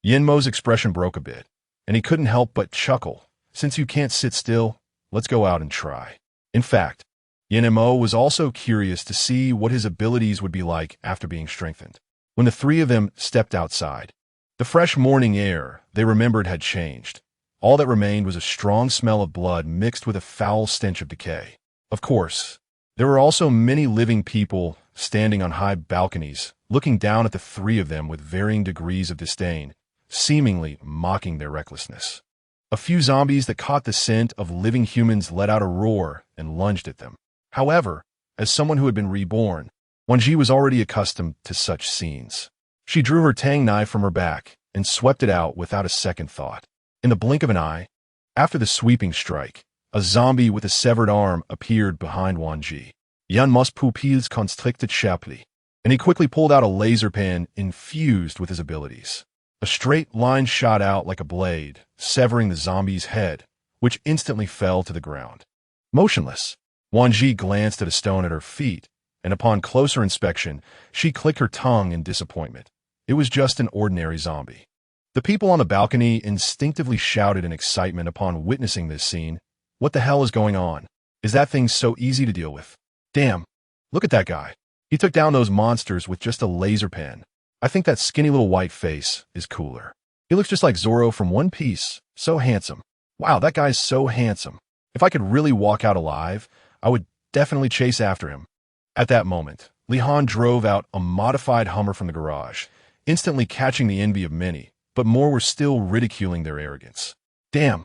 Yin Mo's expression broke a bit, and he couldn't help but chuckle. Since you can't sit still, let's go out and try. In fact, Yin Mo was also curious to see what his abilities would be like after being strengthened. When the 3 of them stepped outside, the fresh morning air, they remembered, had changed. All that remained was a strong smell of blood mixed with a foul stench of decay. Of course, there were also many living people standing on high balconies, looking down at the three of them with varying degrees of disdain, seemingly mocking their recklessness. A few zombies that caught the scent of living humans let out a roar and lunged at them. However, as someone who had been reborn, Wan Zhi was already accustomed to such scenes. She drew her tang knife from her back and swept it out without a second thought. In the blink of an eye, after the sweeping strike, a zombie with a severed arm appeared behind Wan Zhi. Yan must pupils constricted sharply, and he quickly pulled out a laser pen infused with his abilities. A straight line shot out like a blade, severing the zombie's head, which instantly fell to the ground. Motionless, Wan Zhi glanced at a stone at her feet, and upon closer inspection, she clicked her tongue in disappointment. It was just an ordinary zombie. The people on the balcony instinctively shouted in excitement upon witnessing this scene. What the hell is going on? Is that thing so easy to deal with? Damn, look at that guy. He took down those monsters with just a laser pen. I think that skinny little white face is cooler. He looks just like Zorro from One Piece. So handsome. Wow, that guy's so handsome. If I could really walk out alive, I would definitely chase after him. At that moment, Li Han drove out a modified Hummer from the garage, instantly catching the envy of many, but more were still ridiculing their arrogance. Damn,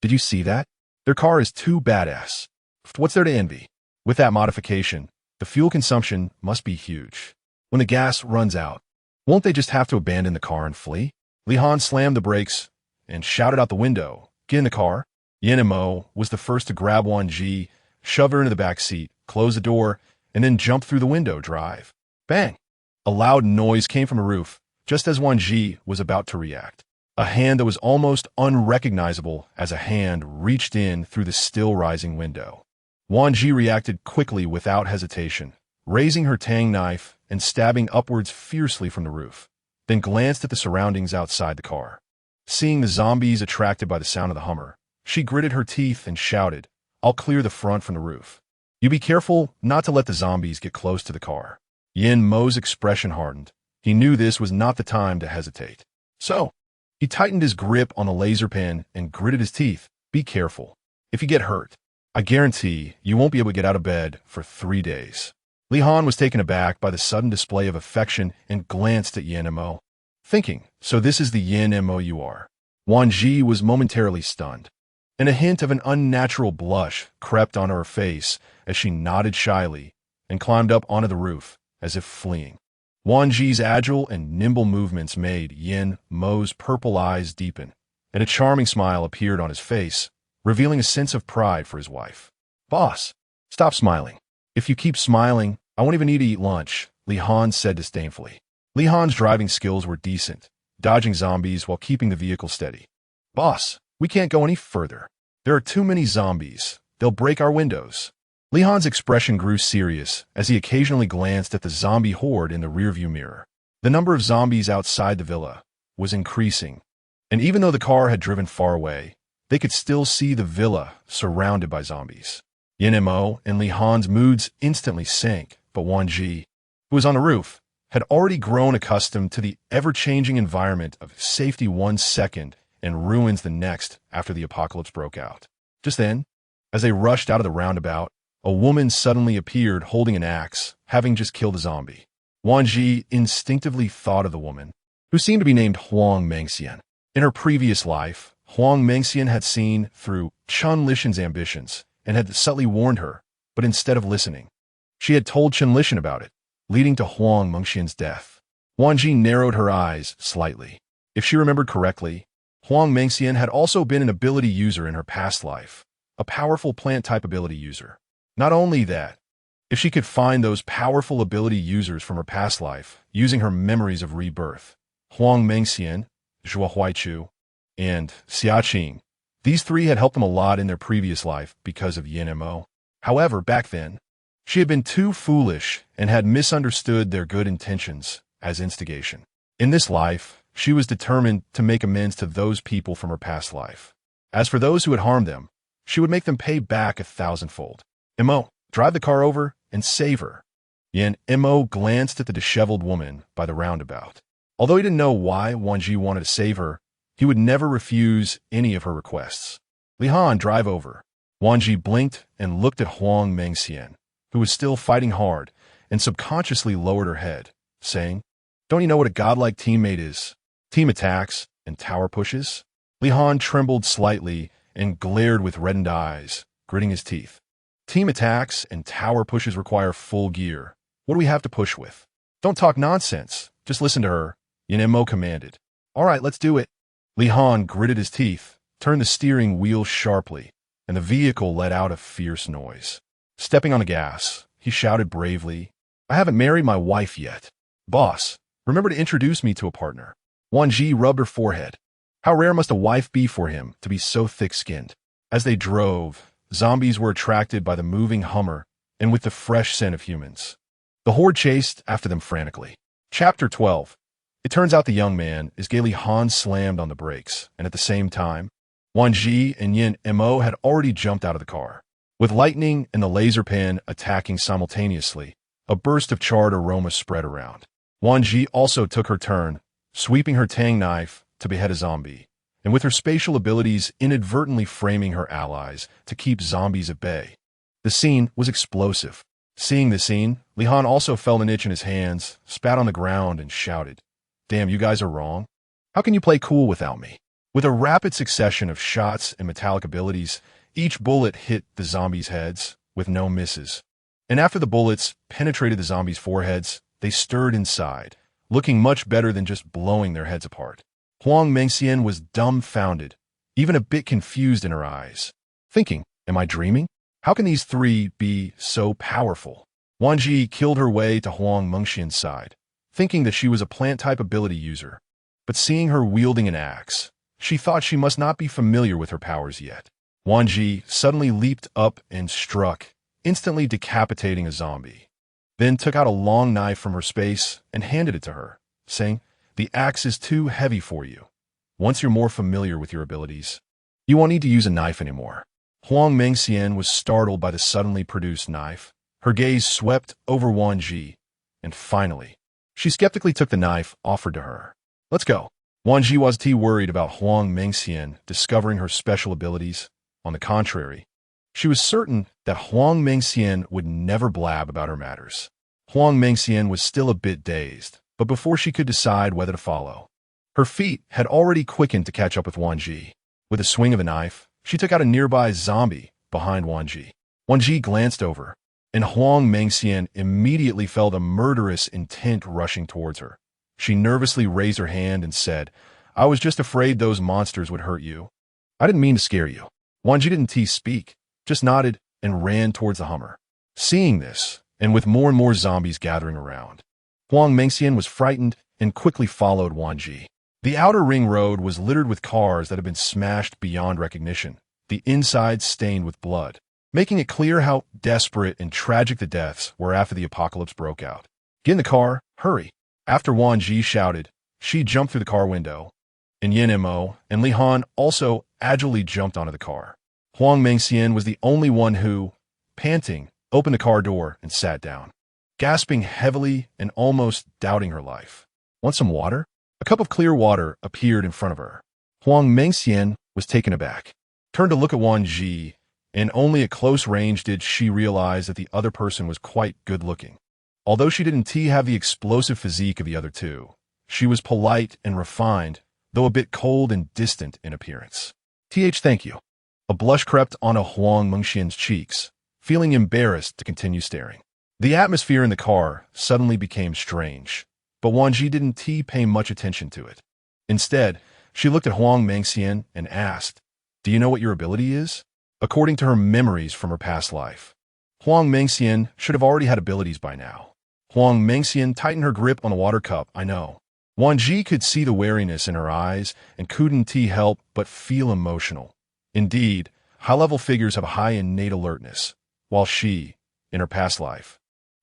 did you see that? Their car is too badass. What's there to envy? With that modification, the fuel consumption must be huge. When the gas runs out, won't they just have to abandon the car and flee? Li Han slammed the brakes and shouted out the window, "Get in the car." Yin and Mo was the first to grab Wan Zhi, shove her into the back seat, close the door, and then jump through the window drive. Bang! A loud noise came from the roof, just as Wan Zhi was about to react. A hand that was almost unrecognizable as a hand reached in through the still-rising window. Wan Zhi reacted quickly without hesitation, raising her tang knife and stabbing upwards fiercely from the roof, then glanced at the surroundings outside the car. Seeing the zombies attracted by the sound of the Hummer, she gritted her teeth and shouted, "I'll clear the front from the roof. You be careful not to let the zombies get close to the car." Yin Mo's expression hardened. He knew this was not the time to hesitate. So, he tightened his grip on the laser pen and gritted his teeth. "Be careful. If you get hurt, I guarantee you won't be able to get out of bed for 3 days." Li Han was taken aback by the sudden display of affection and glanced at Yin Mo, thinking, so this is the Yin Mo you are. Wan Zhi was momentarily stunned, and a hint of an unnatural blush crept onto her face as she nodded shyly and climbed up onto the roof, as if fleeing. Wan Zhi's agile and nimble movements made Yin Mo's purple eyes deepen, and a charming smile appeared on his face, revealing a sense of pride for his wife. "Boss, stop smiling. If you keep smiling, I won't even need to eat lunch," Li Han said disdainfully. Li Han's driving skills were decent, dodging zombies while keeping the vehicle steady. "Boss, we can't go any further. There are too many zombies. They'll break our windows." Li Han's expression grew serious as he occasionally glanced at the zombie horde in the rearview mirror. The number of zombies outside the villa was increasing, and even though the car had driven far away, they could still see the villa surrounded by zombies. Yin Mo and Li Han's moods instantly sank, but Wan Zhi, who was on the roof, had already grown accustomed to the ever-changing environment of safety 1 second and ruins the next after the apocalypse broke out. Just then, as they rushed out of the roundabout, a woman suddenly appeared holding an axe, having just killed a zombie. Wan Zhi instinctively thought of the woman, who seemed to be named Huang Mengxian. In her previous life, Huang Mengxian had seen through Chen Lishan's ambitions and had subtly warned her, but instead of listening, she had told Chen Lishan about it, leading to Huang Mengxian's death. Wan Zhi narrowed her eyes slightly. If she remembered correctly, Huang Mengxian had also been an ability user in her past life, a powerful plant-type ability user. Not only that, if she could find those powerful ability users from her past life using her memories of rebirth, Huang Mengxian, Zhuo Huaichu, and Xiaqing, these three had helped them a lot in their previous life because of Yin Mo. However, back then, she had been too foolish and had misunderstood their good intentions as instigation. In this life, she was determined to make amends to those people from her past life. As for those who had harmed them, she would make them pay back 1,000-fold. Mo, drive the car over and save her. Yin Mo glanced at the disheveled woman by the roundabout. Although he didn't know why Wan Zhi wanted to save her, He would never refuse any of her requests. Li Han, drive over. Wan Zhi blinked and looked at Huang Mengxian, who was still fighting hard, and subconsciously lowered her head, saying, "Don't you know what a godlike teammate is? Team attacks and tower pushes?" Li Han trembled slightly and glared with reddened eyes, gritting his teeth. "Team attacks and tower pushes require full gear. What do we have to push with?" "Don't talk nonsense. Just listen to her," Yin Mo commanded. "All right, let's do it." Li Han gritted his teeth, turned the steering wheel sharply, and the vehicle let out a fierce noise. Stepping on the gas, he shouted bravely, "I haven't married my wife yet. Boss, remember to introduce me to a partner." Wan Zhi rubbed her forehead. How rare must a wife be for him to be so thick-skinned? As they drove, zombies were attracted by the moving Hummer and with the fresh scent of humans. The horde chased after them frantically. Chapter 12. It turns out the young man is gaily Han slammed on the brakes, and at the same time, Wan Zhi and Yin Mo had already jumped out of the car. With lightning and the laser pen attacking simultaneously, a burst of charred aroma spread around. Wan Zhi also took her turn, sweeping her tang knife to behead a zombie, and with her spatial abilities inadvertently framing her allies to keep zombies at bay. The scene was explosive. Seeing the scene, Li Han also felt an itch in his hands, spat on the ground, and shouted, "Damn, you guys are wrong. How can you play cool without me?" With a rapid succession of shots and metallic abilities, each bullet hit the zombies' heads, with no misses. And after the bullets penetrated the zombies' foreheads, they stirred inside, looking much better than just blowing their heads apart. Huang Mengxian was dumbfounded, even a bit confused in her eyes, thinking, "Am I dreaming? How can these three be so powerful?" Wan Zhi killed her way to Huang Mengxian's side, thinking that she was a plant-type ability user. But seeing her wielding an axe, she thought she must not be familiar with her powers yet. Wan Zhi suddenly leaped up and struck, instantly decapitating a zombie. Then took out a long knife from her space and handed it to her, saying, "The axe is too heavy for you. Once you're more familiar with your abilities, you won't need to use a knife anymore." Huang Mengxian was startled by the suddenly produced knife. Her gaze swept over Wan Zhi, and finally, she skeptically took the knife offered to her. "Let's go." Wan Zhi wasn't worried about Huang Mengxian discovering her special abilities. On the contrary, she was certain that Huang Mengxian would never blab about her matters. Huang Mengxian was still a bit dazed, but before she could decide whether to follow, her feet had already quickened to catch up with Wan Zhi. With a swing of a knife, she took out a nearby zombie behind Wan Zhi. Wan Zhi glanced over, and Huang Mengxian immediately felt a murderous intent rushing towards her. She nervously raised her hand and said, "I was just afraid those monsters would hurt you. I didn't mean to scare you." Wan Zhi didn't speak, just nodded and ran towards the Hummer. Seeing this, and with more and more zombies gathering around, Huang Mengxian was frightened and quickly followed Wan Zhi. The outer ring road was littered with cars that had been smashed beyond recognition, the inside stained with blood, making it clear how desperate and tragic the deaths were after the apocalypse broke out. "Get in the car, hurry." After Wan Zhi shouted, she jumped through the car window, and Yin Mo and Li Han also agilely jumped onto the car. Huang Mengxian was the only one who, panting, opened the car door and sat down, gasping heavily and almost doubting her life. "Want some water?" A cup of clear water appeared in front of her. Huang Mengxian was taken aback, turned to look at Wan Zhi, and only at close range did she realize that the other person was quite good-looking. Although she didn't have the explosive physique of the other two, she was polite and refined, though a bit cold and distant in appearance. Thank you." A blush crept onto Huang Mengxian's cheeks, feeling embarrassed to continue staring. The atmosphere in the car suddenly became strange, but Wan Zhi didn't pay much attention to it. Instead, she looked at Huang Mengxian and asked, "Do you know what your ability is?" According to her memories from her past life, Huang Mengxian should have already had abilities by now. Huang Mengxian tightened her grip on the water cup. "I know." Wan Zhi could see the wariness in her eyes and couldn't help but feel emotional. Indeed, high-level figures have a high innate alertness, while she, in her past life,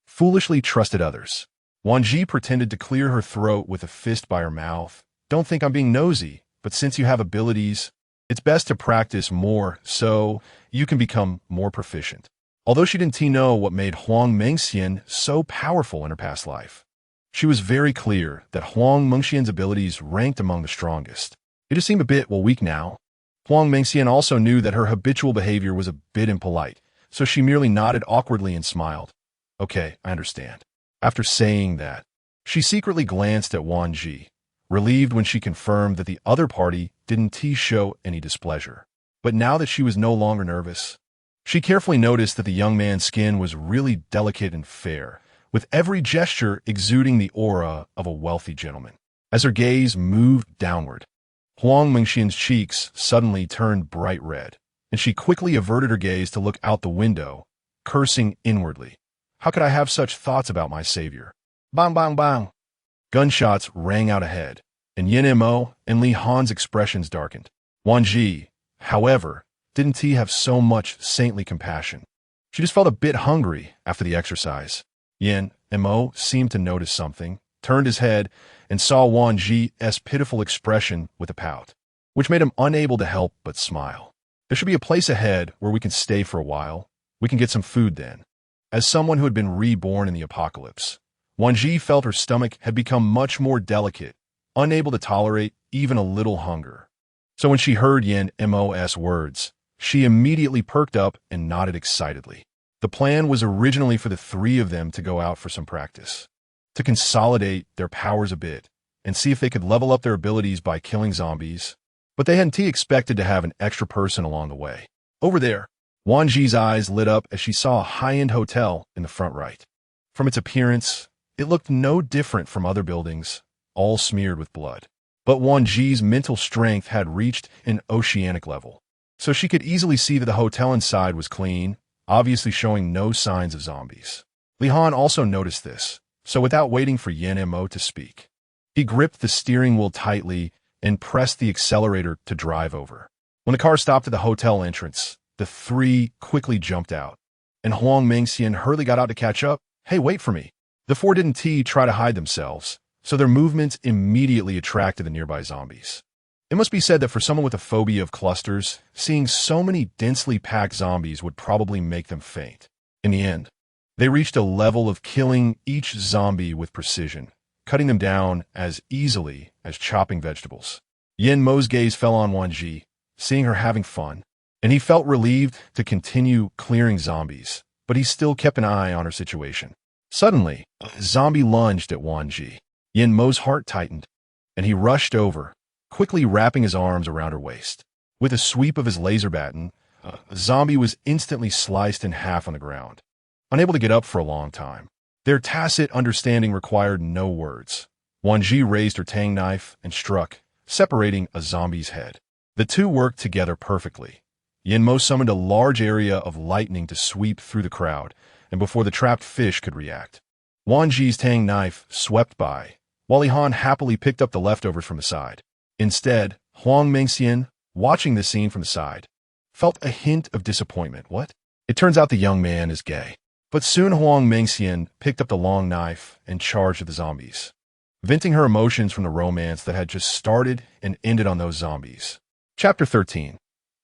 foolishly trusted others. Wan Zhi pretended to clear her throat with a fist by her mouth. "Don't think I'm being nosy, but since you have abilities, it's best to practice more so you can become more proficient." Although she didn't know what made Huang Mengxian so powerful in her past life, she was very clear that Huang Mengxian's abilities ranked among the strongest. It just seemed a bit, weak now. Huang Mengxian also knew that her habitual behavior was a bit impolite, so she merely nodded awkwardly and smiled. Okay, I understand. After saying that, she secretly glanced at Wan Zhi, relieved when she confirmed that the other party didn't show any displeasure. But now that she was no longer nervous, she carefully noticed that the young man's skin was really delicate and fair, with every gesture exuding the aura of a wealthy gentleman. As her gaze moved downward, Huang Mengxian's cheeks suddenly turned bright red, and she quickly averted her gaze to look out the window, cursing inwardly. How could I have such thoughts about my savior? Bang, bang, bang. Gunshots rang out ahead, and Yin Mo and Li Han's expressions darkened. Wan Zhi, however, didn't have so much saintly compassion. She just felt a bit hungry after the exercise. Yin Mo seemed to notice something, turned his head, and saw Wan Zhi's pitiful expression with a pout, which made him unable to help but smile. There should be a place ahead where we can stay for a while. We can get some food then. As someone who had been reborn in the apocalypse, Wan Zhi felt her stomach had become much more delicate, unable to tolerate even a little hunger. So when she heard Yin Mo's words, she immediately perked up and nodded excitedly. The plan was originally for the three of them to go out for some practice, to consolidate their powers a bit, and see if they could level up their abilities by killing zombies, but they hadn't expected to have an extra person along the way. Over there, Wan Zhi's eyes lit up as she saw a high-end hotel in the front right. From its appearance, it looked no different from other buildings, all smeared with blood. But Wan Zhi's mental strength had reached an oceanic level, so she could easily see that the hotel inside was clean, obviously showing no signs of zombies. Li Han also noticed this, so without waiting for Yin Mo to speak, he gripped the steering wheel tightly and pressed the accelerator to drive over. When the car stopped at the hotel entrance, the three quickly jumped out, and Huang Mengxian hurriedly got out to catch up. Hey, wait for me. The four didn't try to hide themselves, so their movements immediately attracted the nearby zombies. It must be said that for someone with a phobia of clusters, seeing so many densely packed zombies would probably make them faint. In the end, they reached a level of killing each zombie with precision, cutting them down as easily as chopping vegetables. Yin Mo's gaze fell on Wan Zhi, seeing her having fun, and he felt relieved to continue clearing zombies, but he still kept an eye on her situation. Suddenly, a zombie lunged at Wan Zhi. Yin Mo's heart tightened, and he rushed over, quickly wrapping his arms around her waist. With a sweep of his laser baton, the zombie was instantly sliced in half on the ground, unable to get up for a long time. Their tacit understanding required no words. Wan Zhi raised her tang knife and struck, separating a zombie's head. The two worked together perfectly. Yin Mo summoned a large area of lightning to sweep through the crowd, and before the trapped fish could react, Wan Zhi's tang knife swept by, while Li Han happily picked up the leftovers from the side. Instead, Huang Mengxian, watching the scene from the side, felt a hint of disappointment. What? It turns out the young man is gay. But soon Huang Mengxian picked up the long knife and charged at the zombies, venting her emotions from the romance that had just started and ended on those zombies. Chapter 13.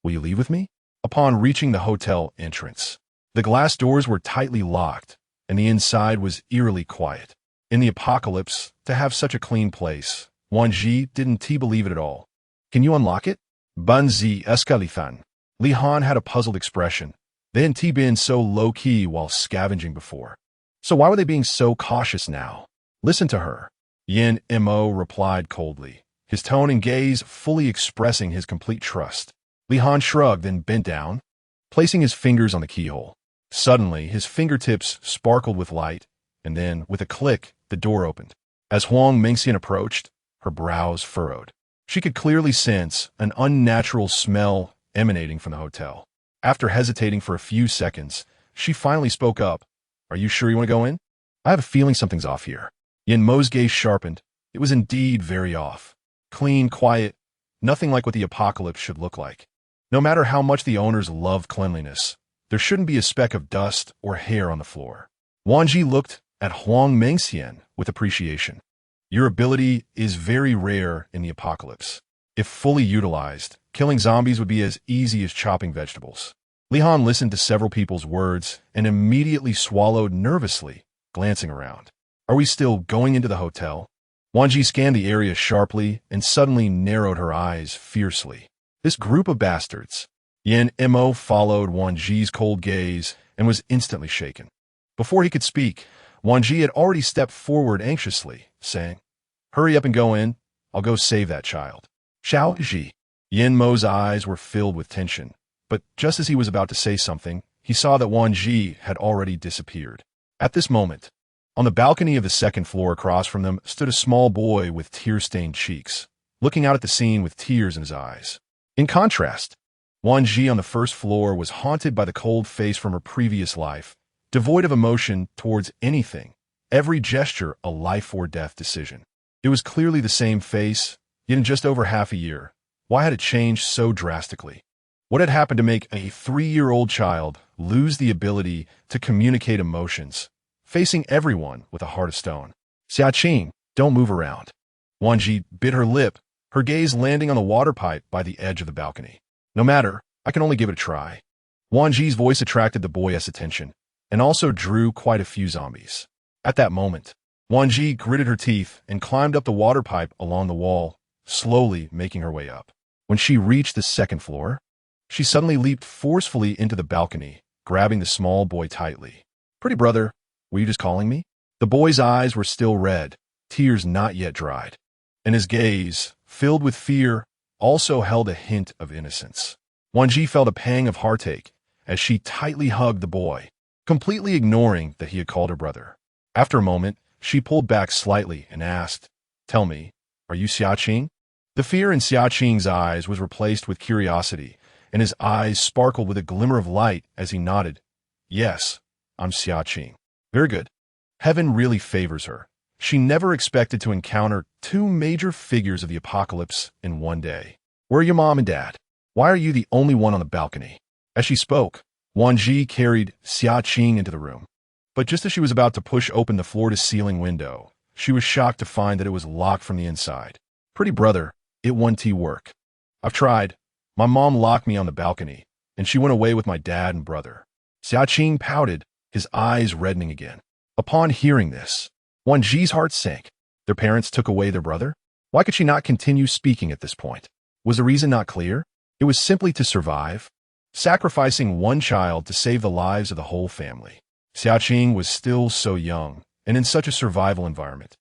Will you leave with me? Upon reaching the hotel entrance, the glass doors were tightly locked, and the inside was eerily quiet. In the apocalypse, to have such a clean place, Wan Zhi didn't believe it at all. Can you unlock it? Ban Zi escalithan. Li Han had a puzzled expression. They hadn't been so low-key while scavenging before. So why were they being so cautious now? Listen to her. Yin Mo replied coldly, his tone and gaze fully expressing his complete trust. Li Han shrugged and bent down, placing his fingers on the keyhole. Suddenly, his fingertips sparkled with light, and then, with a click, the door opened. As Huang Mengxian approached, her brows furrowed. She could clearly sense an unnatural smell emanating from the hotel. After hesitating for a few seconds, she finally spoke up. Are you sure you want to go in? I have a feeling something's off here. Yin Mo's gaze sharpened. It was indeed very off. Clean, quiet, nothing like what the apocalypse should look like. No matter how much the owners love cleanliness, there shouldn't be a speck of dust or hair on the floor. Wan Zhi looked at Huang Mengxian with appreciation. Your ability is very rare in the apocalypse. If fully utilized, killing zombies would be as easy as chopping vegetables. Li Han listened to several people's words and immediately swallowed nervously, glancing around. Are we still going into the hotel? Wan Zhi scanned the area sharply and suddenly narrowed her eyes fiercely. This group of bastards. Yan Mo followed Wan Zhi's cold gaze and was instantly shaken. Before he could speak, Wan Zhi had already stepped forward anxiously, saying, "Hurry up and go in. I'll go save that child." Xiao Zhi. Yin Mo's eyes were filled with tension, but just as he was about to say something, he saw that Wan Zhi had already disappeared. At this moment, on the balcony of the second floor across from them stood a small boy with tear-stained cheeks, looking out at the scene with tears in his eyes. In contrast, Wan Zhi on the first floor was haunted by the cold face from her previous life, devoid of emotion towards anything, every gesture a life-or-death decision. It was clearly the same face, yet in just over half a year. Why had it changed so drastically? What had happened to make a 3-year-old child lose the ability to communicate emotions, facing everyone with a heart of stone? Xiaqing, don't move around. Wan Zhi bit her lip, her gaze landing on the water pipe by the edge of the balcony. No matter, I can only give it a try. Wan Zhi's voice attracted the boy's attention, and also drew quite a few zombies. At that moment, Wan Zhi gritted her teeth and climbed up the water pipe along the wall, slowly making her way up. When she reached the second floor, she suddenly leaped forcefully into the balcony, grabbing the small boy tightly. "Pretty brother, were you just calling me?" The boy's eyes were still red, tears not yet dried, and his gaze, filled with fear, also held a hint of innocence. Wan Zhi felt a pang of heartache as she tightly hugged the boy, completely ignoring that he had called her brother. After a moment, she pulled back slightly and asked, "Tell me, are you Xiaqing?" The fear in Xiaqing's eyes was replaced with curiosity, and his eyes sparkled with a glimmer of light as he nodded. "Yes, I'm Xiaqing." "Very good." Heaven really favors her. She never expected to encounter two major figures of the apocalypse in one day. "Where are your mom and dad? Why are you the only one on the balcony?" As she spoke, Wan Zhi carried Xiaqing into the room. But just as she was about to push open the floor-to-ceiling window, she was shocked to find that it was locked from the inside. "Pretty brother, it won't work. I've tried. My mom locked me on the balcony, and she went away with my dad and brother." Xiaqing pouted, his eyes reddening again. Upon hearing this, Wan Zhi's heart sank. Their parents took away their brother? Why could she not continue speaking at this point? Was the reason not clear? It was simply to survive, sacrificing one child to save the lives of the whole family. Xiaqing was still so young, and in such a survival environment.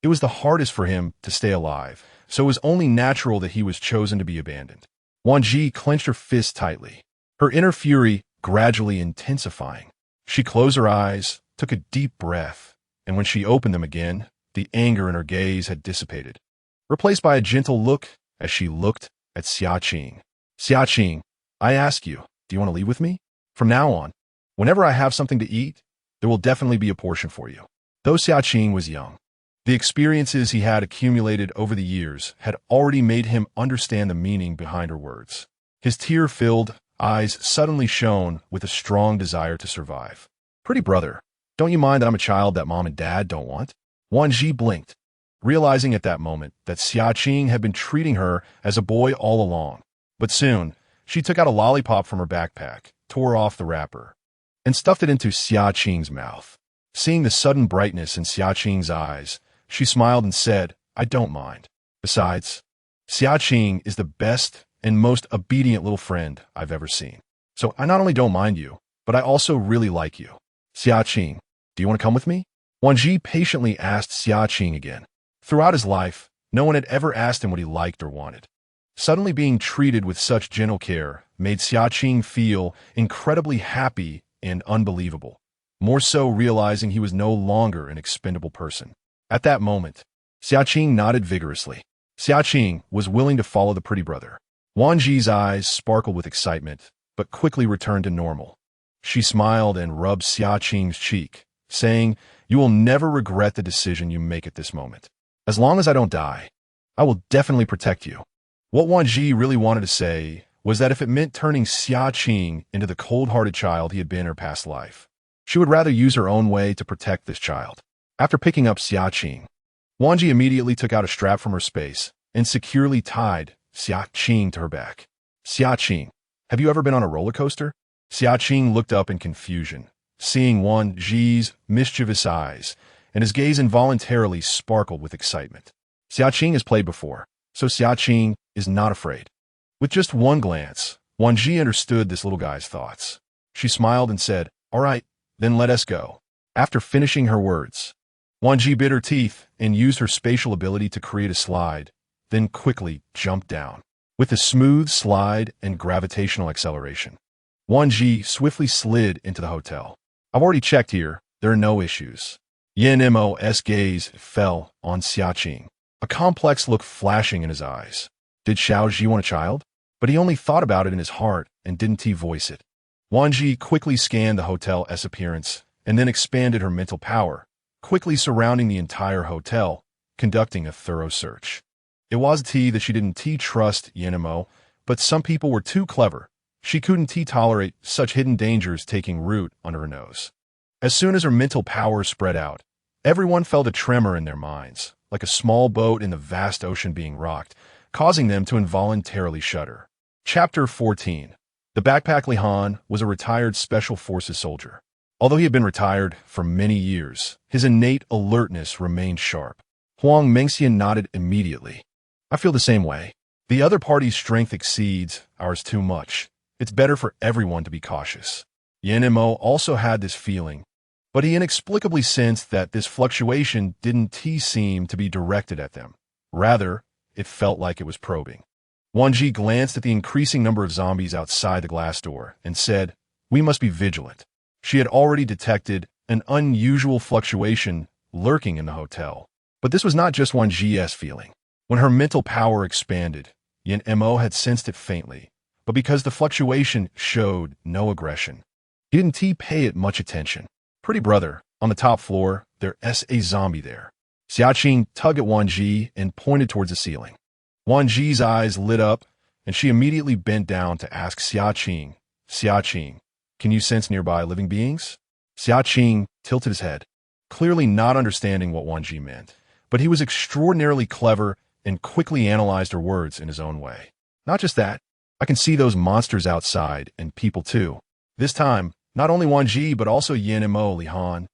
It was the hardest for him to stay alive, so it was only natural that he was chosen to be abandoned. Wan Zhi clenched her fist tightly, her inner fury gradually intensifying. She closed her eyes, took a deep breath, and when she opened them again, the anger in her gaze had dissipated, replaced by a gentle look as she looked at Xiaqing. "Xiaqing, I ask you, do you want to leave with me? From now on, whenever I have something to eat, there will definitely be a portion for you." Though Xiaqing was young, the experiences he had accumulated over the years had already made him understand the meaning behind her words. His tear-filled eyes suddenly shone with a strong desire to survive. "Pretty brother, don't you mind that I'm a child that mom and dad don't want?" Wan Zhi blinked, realizing at that moment that Xiaqing had been treating her as a boy all along. But soon, she took out a lollipop from her backpack, tore off the wrapper, and stuffed it into Xiaqing's mouth. Seeing the sudden brightness in Xiaqing's eyes, she smiled and said, "I don't mind. Besides, Xiaqing is the best and most obedient little friend I've ever seen. So I not only don't mind you, but I also really like you. Xiaqing, do you want to come with me?" Wan Zhi patiently asked Xiaqing again. Throughout his life, no one had ever asked him what he liked or wanted. Suddenly being treated with such gentle care made Xiaqing feel incredibly happy and unbelievable, more so realizing he was no longer an expendable person. At that moment, Xiaqing nodded vigorously. Xiaqing was willing to follow the pretty brother. Wan Zhi's eyes sparkled with excitement, but quickly returned to normal. She smiled and rubbed Xiaqing's cheek, saying, "You will never regret the decision you make at this moment. As long as I don't die, I will definitely protect you." What Wan Zhi really wanted to say was that if it meant turning Xiaqing into the cold-hearted child he had been in her past life, she would rather use her own way to protect this child. After picking up Xiaqing, Wan Zhi immediately took out a strap from her space and securely tied Xiaqing to her back. "Xiaqing, have you ever been on a roller coaster?" Xiaqing looked up in confusion, seeing Wan Zhi's mischievous eyes, and his gaze involuntarily sparkled with excitement. Xiaqing has played before, so Xiaqing is not afraid. With just one glance, Wan Zhi understood this little guy's thoughts. She smiled and said, "All right, then let us go." After finishing her words, Wan Zhi bit her teeth and used her spatial ability to create a slide, then quickly jumped down. With a smooth slide and gravitational acceleration, Wan Zhi swiftly slid into the hotel. "I've already checked here. There are no issues." Yin Mo's gaze fell on Xiaqing, a complex look flashing in his eyes. Did Xiao Zhi want a child? But he only thought about it in his heart and didn't voice it. Wan Zhi quickly scanned the hotel's appearance and then expanded her mental power, quickly surrounding the entire hotel, conducting a thorough search. It was that she didn't trust Yin Mo, but some people were too clever. She couldn't tolerate such hidden dangers taking root under her nose. As soon as her mental power spread out, everyone felt a tremor in their minds, like a small boat in the vast ocean being rocked, causing them to involuntarily shudder. Chapter 14. The backpack Li Han was a retired Special Forces soldier. Although he had been retired for many years, his innate alertness remained sharp. Huang Mengxian nodded immediately. "I feel the same way. The other party's strength exceeds ours too much. It's better for everyone to be cautious." Yin Mo also had this feeling, but he inexplicably sensed that this fluctuation didn't seem to be directed at them. Rather, it felt like it was probing. Wan Zhi glanced at the increasing number of zombies outside the glass door and said, "We must be vigilant." She had already detected an unusual fluctuation lurking in the hotel. But this was not just Wan Zhi's feeling. When her mental power expanded, Yin Mo had sensed it faintly, but because the fluctuation showed no aggression, he didn't pay it much attention. "Pretty brother, on the top floor, there's a zombie there." Xiaqing tugged at Wan Zhi and pointed towards the ceiling. Wan Zhi's eyes lit up, and she immediately bent down to ask Xiaqing, "Xiaqing, can you sense nearby living beings?" Xiaqing tilted his head, clearly not understanding what Wan Zhi meant, but he was extraordinarily clever and quickly analyzed her words in his own way. "Not just that, I can see those monsters outside and people too." This time, not only Wan Zhi but also Yin Mo, Li Han,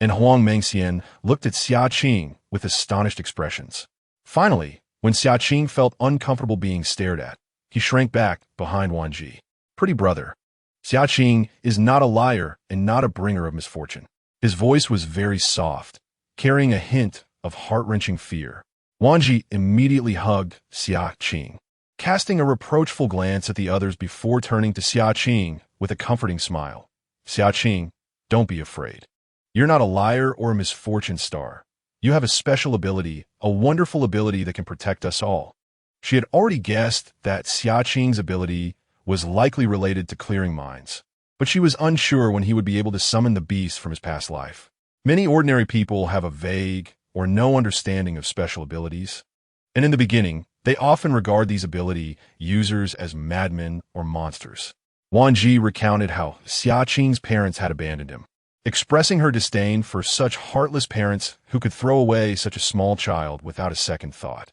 and Huang Mengxian looked at Xiaqing with astonished expressions. Finally, when Xiaqing felt uncomfortable being stared at, he shrank back behind Wan Zhi. "Pretty brother, Xiaqing is not a liar and not a bringer of misfortune." His voice was very soft, carrying a hint of heart-wrenching fear. Wan Zhi immediately hugged Xiaqing, casting a reproachful glance at the others before turning to Xiaqing with a comforting smile. "Xiaqing, don't be afraid. You're not a liar or a misfortune star. You have a special ability, a wonderful ability that can protect us all." She had already guessed that Xiaqing's ability was likely related to clearing minds, but she was unsure when he would be able to summon the beast from his past life. Many ordinary people have a vague or no understanding of special abilities, and in the beginning, they often regard these ability users as madmen or monsters. Wan Zhi recounted how Xiaqing's parents had abandoned him, expressing her disdain for such heartless parents who could throw away such a small child without a second thought.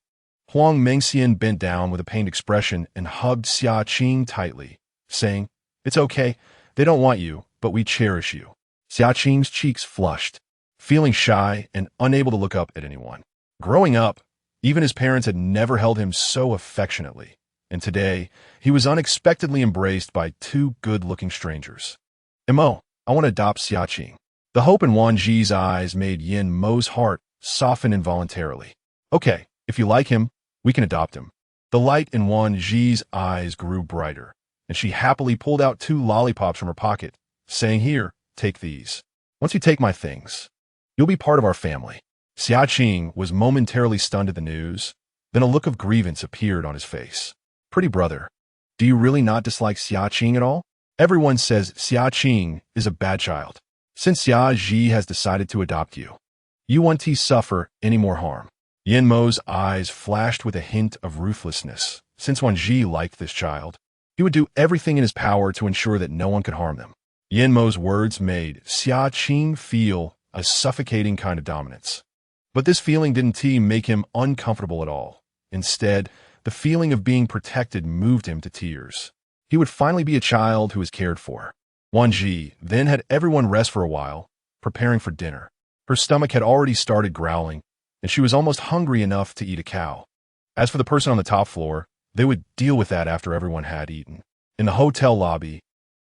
Huang Mengxian bent down with a pained expression and hugged Xiaqing tightly, saying, "It's okay, they don't want you, but we cherish you." Xiaqing's cheeks flushed, feeling shy and unable to look up at anyone. Growing up, even his parents had never held him so affectionately, and today, he was unexpectedly embraced by two good-looking strangers. "Mo, I want to adopt Xiaqing." The hope in Wan Zhi's eyes made Yin Mo's heart soften involuntarily. "Okay, if you like him, we can adopt him." The light in Wan Zhi's eyes grew brighter, and she happily pulled out 2 lollipops from her pocket, saying, "Here, take these. Once you take my things, you'll be part of our family." Xiaqing was momentarily stunned at the news, then a look of grievance appeared on his face. "Pretty brother, do you really not dislike Xiaqing at all? Everyone says Xiaqing is a bad child. Since Xia Zhi has decided to adopt you, you won't suffer any more harm." Yin Mo's eyes flashed with a hint of ruthlessness. Since Wan Zhi liked this child, he would do everything in his power to ensure that no one could harm them. Yin Mo's words made Xiaqing feel a suffocating kind of dominance. But this feeling didn't make him uncomfortable at all. Instead, the feeling of being protected moved him to tears. He would finally be a child who was cared for. Wan Zhi then had everyone rest for a while, preparing for dinner. Her stomach had already started growling, and she was almost hungry enough to eat a cow. As for the person on the top floor, they would deal with that after everyone had eaten. In the hotel lobby,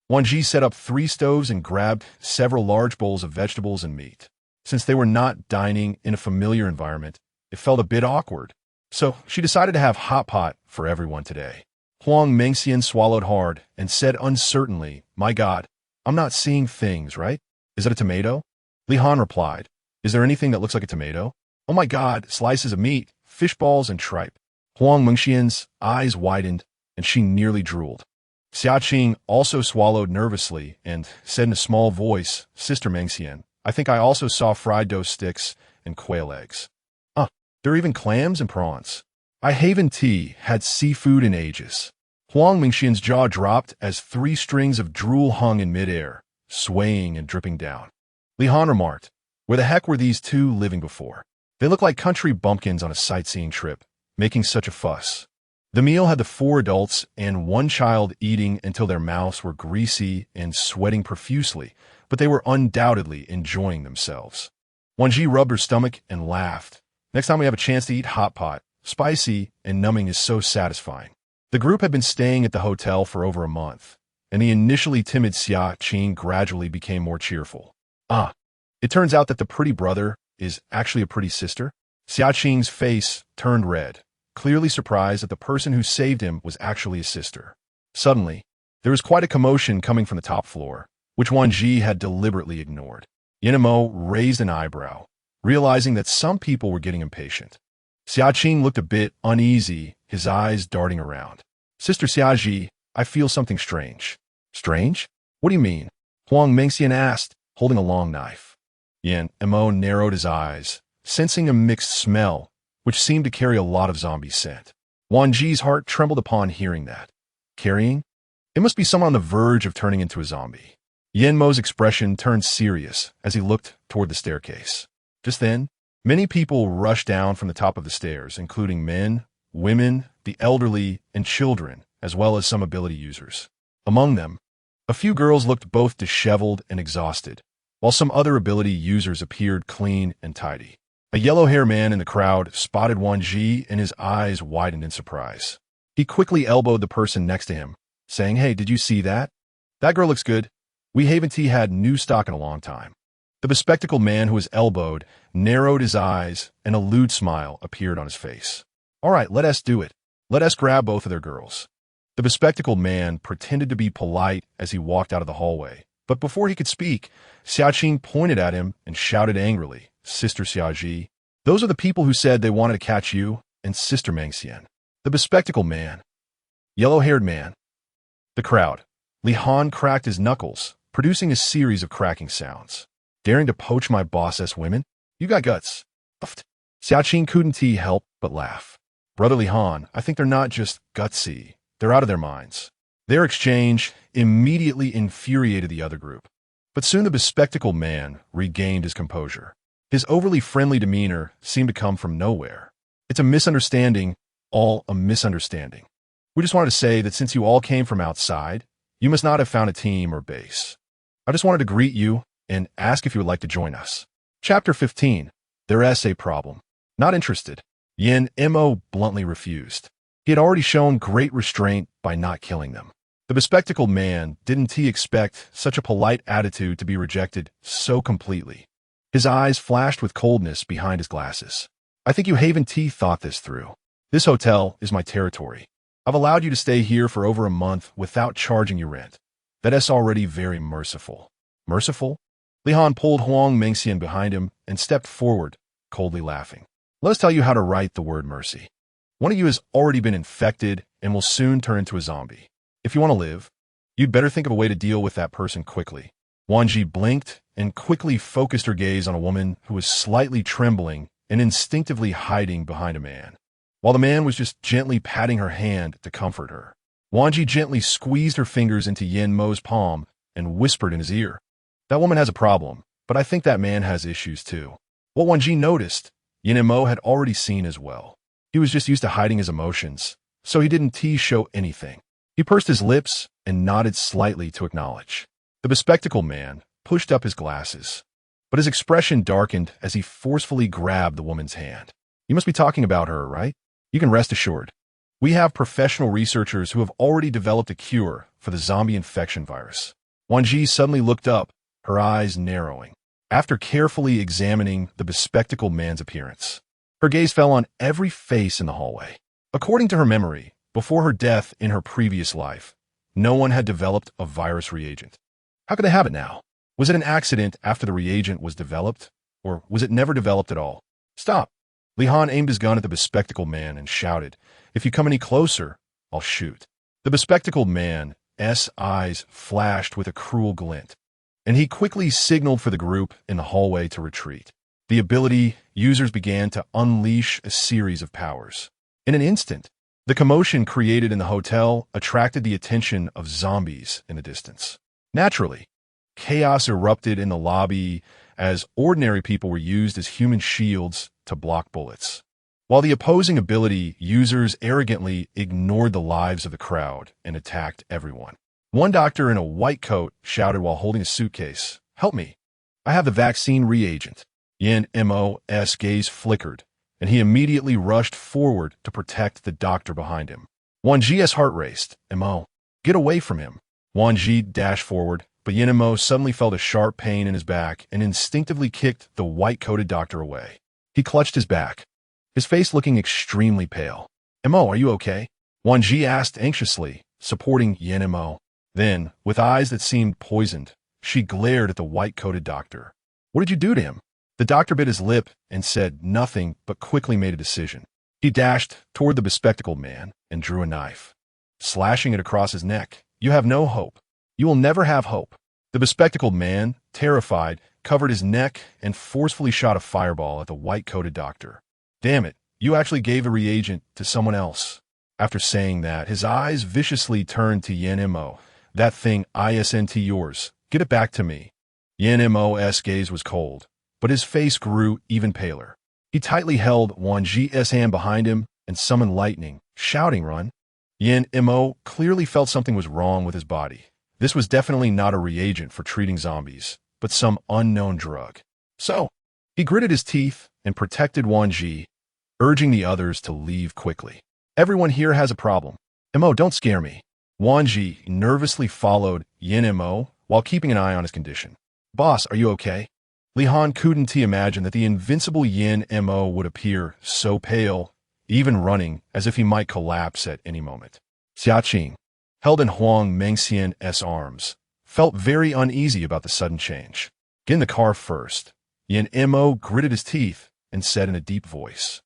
Wan Zhi set up 3 stoves and grabbed several large bowls of vegetables and meat. Since they were not dining in a familiar environment, it felt a bit awkward. So she decided to have hot pot for everyone today. Huang Mengxian swallowed hard and said uncertainly, "My God, I'm not seeing things, right? Is it a tomato?" Li Han replied, "Is there anything that looks like a tomato? Oh my God, slices of meat, fish balls, and tripe." Huang Mengxian's eyes widened, and she nearly drooled. Xiaqing also swallowed nervously and said in a small voice, "Sister Mengxian, I think I also saw fried dough sticks and quail eggs. There are even clams and prawns. I haven't had seafood in ages." Huang Mengxian's jaw dropped as 3 strings of drool hung in midair, swaying and dripping down. Li Han remarked, "Where the heck were these 2 living before? They look like country bumpkins on a sightseeing trip, making such a fuss." The meal had the 4 adults and 1 child eating until their mouths were greasy and sweating profusely, but they were undoubtedly enjoying themselves. Wan Zhi rubbed her stomach and laughed. Next time we have a chance to eat hot pot, spicy and numbing is so satisfying. The group had been staying at the hotel for over a month, and the initially timid Xiaqing gradually became more cheerful. It turns out that the pretty brother is actually a pretty sister. Xiaqing's face turned red, clearly surprised that the person who saved him was actually his sister. Suddenly, there was quite a commotion coming from the top floor, which Wan Zhi had deliberately ignored. Yin and Mo raised an eyebrow, realizing that some people were getting impatient. Xiaqing looked a bit uneasy, his eyes darting around. "Sister Xiaji, I feel something strange." "Strange? What do you mean?" Huang Mengxian asked, holding a long knife. Yin and Mo narrowed his eyes, sensing a mixed smell, which seemed to carry a lot of zombie scent. Wan Zhi's heart trembled upon hearing that. Carrying? It must be someone on the verge of turning into a zombie. Yin Mo's expression turned serious as he looked toward the staircase. Just then, many people rushed down from the top of the stairs, including men, women, the elderly, and children, as well as some ability users. Among them, a few girls looked both disheveled and exhausted, while some other ability users appeared clean and tidy. A yellow-haired man in the crowd spotted Wan Zhi, and his eyes widened in surprise. He quickly elbowed the person next to him, saying, "Hey, did you see that? That girl looks good. We haven't had new stock in a long time." The bespectacled man who was elbowed narrowed his eyes, and a lewd smile appeared on his face. "All right, let us do it. Let us grab both of their girls." The bespectacled man pretended to be polite as he walked out of the hallway, but before he could speak, Xiaqing pointed at him and shouted angrily, "Sister Xiaji, those are the people who said they wanted to catch you and Sister Mengxian." The bespectacled man. Yellow-haired man. The crowd. Li Han cracked his knuckles, producing a series of cracking sounds. "Daring to poach my boss's women? You got guts." Xiaqing couldn't help but laugh. "Brother Li Han, I think they're not just gutsy, they're out of their minds." Their exchange immediately infuriated the other group. But soon the bespectacled man regained his composure. His overly friendly demeanor seemed to come from nowhere. "It's a misunderstanding, all a misunderstanding. We just wanted to say that since you all came from outside, you must not have found a team or base. I just wanted to greet you and ask if you would like to join us." Chapter 15. Their essay problem. Not interested. Yin Mo bluntly refused. He had already shown great restraint by not killing them. The bespectacled man didn't expect such a polite attitude to be rejected so completely. His eyes flashed with coldness behind his glasses. "I think you haven't thought this through. This hotel is my territory. I've allowed you to stay here for over a month without charging you rent. That is already very merciful." "Merciful?" Li Han pulled Huang Mengxian behind him and stepped forward, coldly laughing. "Let us tell you how to write the word mercy. One of you has already been infected and will soon turn into a zombie. If you want to live, you'd better think of a way to deal with that person quickly." Wan Zhi blinked and quickly focused her gaze on a woman who was slightly trembling and instinctively hiding behind a man, while the man was just gently patting her hand to comfort her. Wan Zhi gently squeezed her fingers into Yin Mo's palm and whispered in his ear, "That woman has a problem, but I think that man has issues too." What Wan Zhi noticed, Yin Mo had already seen as well. He was just used to hiding his emotions, so he didn't show anything. He pursed his lips and nodded slightly to acknowledge. The bespectacled man pushed up his glasses. but his expression darkened as he forcefully grabbed the woman's hand. You must be talking about her, right? You can rest assured. We have professional researchers who have already developed a cure for the zombie infection virus. Wan Zhi suddenly looked up, her eyes narrowing. After carefully examining the bespectacled man's appearance, her gaze fell on every face in the hallway. According to her memory, before her death in her previous life, no one had developed a virus reagent. How could they have it now? Was it an accident after the reagent was developed, or was it never developed at all? Stop! Li Han aimed his gun at the bespectacled man and shouted, "If you come any closer, I'll shoot." The bespectacled man's eyes flashed with a cruel glint, and he quickly signaled for the group in the hallway to retreat. The ability users began to unleash a series of powers. In an instant, the commotion created in the hotel attracted the attention of zombies in the distance. Naturally, chaos erupted in the lobby as ordinary people were used as human shields to block bullets, while the opposing ability users arrogantly ignored the lives of the crowd and attacked everyone. One doctor in a white coat shouted while holding a suitcase, "Help me. I have the vaccine reagent." Yin Mo's gaze flickered, and he immediately rushed forward to protect the doctor behind him. Wan Zhi's heart raced. "Mo, get away from him." Wan Zhi dashed forward, but Yin Mo suddenly felt a sharp pain in his back and instinctively kicked the white-coated doctor away. He clutched his back, his face looking extremely pale. "Mo, are you okay?" Wan Zhi asked anxiously, supporting Yin Mo. Then, with eyes that seemed poisoned, she glared at the white-coated doctor. "What did you do to him?" The doctor bit his lip and said nothing but quickly made a decision. He dashed toward the bespectacled man and drew a knife, slashing it across his neck. "You have no hope. You will never have hope." The bespectacled man, terrified, covered his neck and forcefully shot a fireball at the white-coated doctor. "Damn it, you actually gave a reagent to someone else." After saying that, his eyes viciously turned to Yin Mo. "That thing isn't yours. Get it back to me." Yin Mo's gaze was cold, but his face grew even paler. He tightly held Wan Zhi's hand behind him and summoned lightning, shouting, "Run." Yin Mo clearly felt something was wrong with his body. This was definitely not a reagent for treating zombies, but some unknown drug. So, he gritted his teeth and protected Wan Zhi, urging the others to leave quickly. "Everyone here has a problem. Mo, don't scare me." Wan Zhi nervously followed Yin Mo while keeping an eye on his condition. "Boss, are you okay?" Li Han couldn't imagine that the invincible Yin Mo would appear so pale, even running as if he might collapse at any moment. Xiaqing, held in Huang Mengxian's arms, felt very uneasy about the sudden change. "Get in the car first." Yin Mo gritted his teeth and said in a deep voice.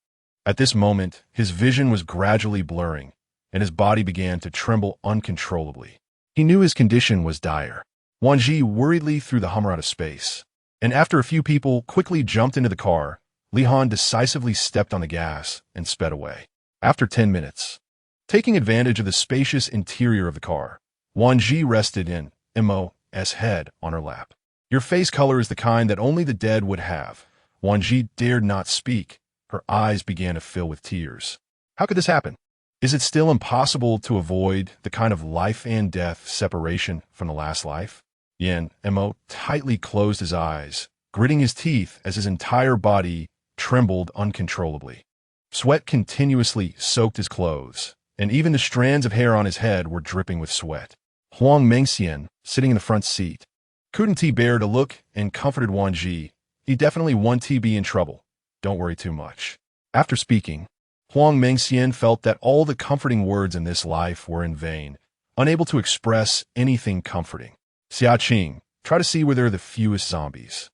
At this moment, his vision was gradually blurring, and his body began to tremble uncontrollably. He knew his condition was dire. Wan Zhi worriedly threw the Hummer out of space, and after a few people quickly jumped into the car, Li Han decisively stepped on the gas and sped away. After 10 minutes, taking advantage of the spacious interior of the car, Wan Zhi rested in Mo's head on her lap. "Your face color is the kind that only the dead would have." Wan Zhi dared not speak. Her eyes began to fill with tears. How could this happen? Is it still impossible to avoid the kind of life and death separation from the last life? Yin Mo tightly closed his eyes, gritting his teeth as his entire body trembled uncontrollably. Sweat continuously soaked his clothes, and even the strands of hair on his head were dripping with sweat. Huang Mengxian, sitting in the front seat, couldn't bear to look and comforted Wan Zhi. "He definitely won't be in trouble. Don't worry too much." After speaking, Huang Mengxian felt that all the comforting words in this life were in vain, unable to express anything comforting. "Xiaqing, try to see where there are the fewest zombies.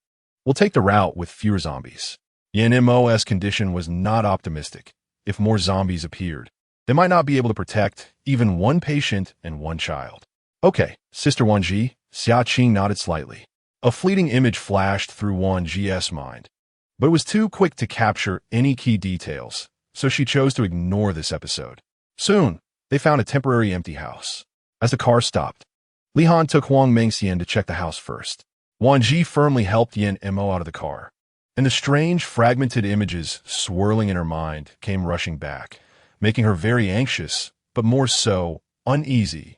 We'll take the route with fewer zombies." Yin Mo's condition was not optimistic. If more zombies appeared, they might not be able to protect even one patient and one child. "Okay, Sister Wan Zhi," Xiaqing nodded slightly. A fleeting image flashed through Wan Zhi's mind, but it was too quick to capture any key details, so she chose to ignore this episode. Soon, they found a temporary empty house. As the car stopped, Li Han took Huang Mengxian to check the house first. Wan Zhi firmly helped Yin Mo out of the car, and the strange, fragmented images swirling in her mind came rushing back, making her very anxious, but more so, uneasy.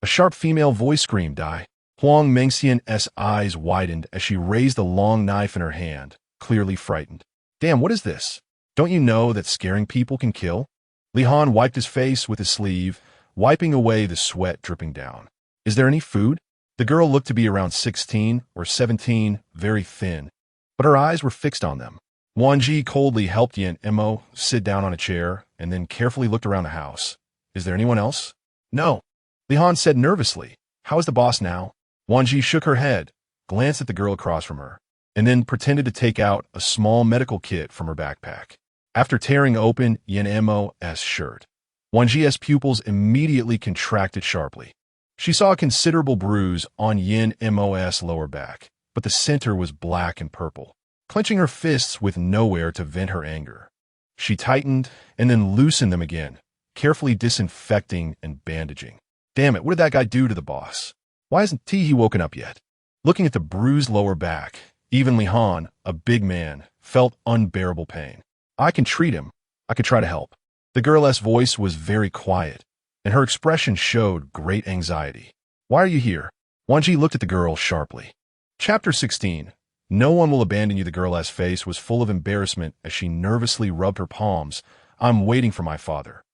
A sharp female voice screamed, "Die." Huang Mengxian's eyes widened as she raised the long knife in her hand, clearly frightened. Damn, what is this? Don't you know that scaring people can kill? Li Han wiped his face with his sleeve, wiping away the sweat dripping down. Is there any food? The girl looked to be around 16 or 17, very thin, but her eyes were fixed on them. Wan Zhi coldly helped Yan Mo sit down on a chair and then carefully looked around the house. Is there anyone else? No. Li Han said nervously. How is the boss now? Wan Zhi shook her head, glanced at the girl across from her, and then pretended to take out a small medical kit from her backpack. After tearing open Yan Mo's shirt, Wan Zhi's pupils immediately contracted sharply. She saw a considerable bruise on Yan Mo's lower back, but the center was black and purple, clenching her fists with nowhere to vent her anger. She tightened and then loosened them again, carefully disinfecting and bandaging. Damn it, what did that guy do to the boss? Why hasn't he woken up yet? Looking at the bruised lower back, even Li Han, a big man, felt unbearable pain. I can treat him. I could try to help. The girl's voice was very quiet, and her expression showed great anxiety. Why are you here? Wan Zhi looked at the girl sharply. Chapter 16. No one will abandon you. The girl's face was full of embarrassment as she nervously rubbed her palms. I'm waiting for my father.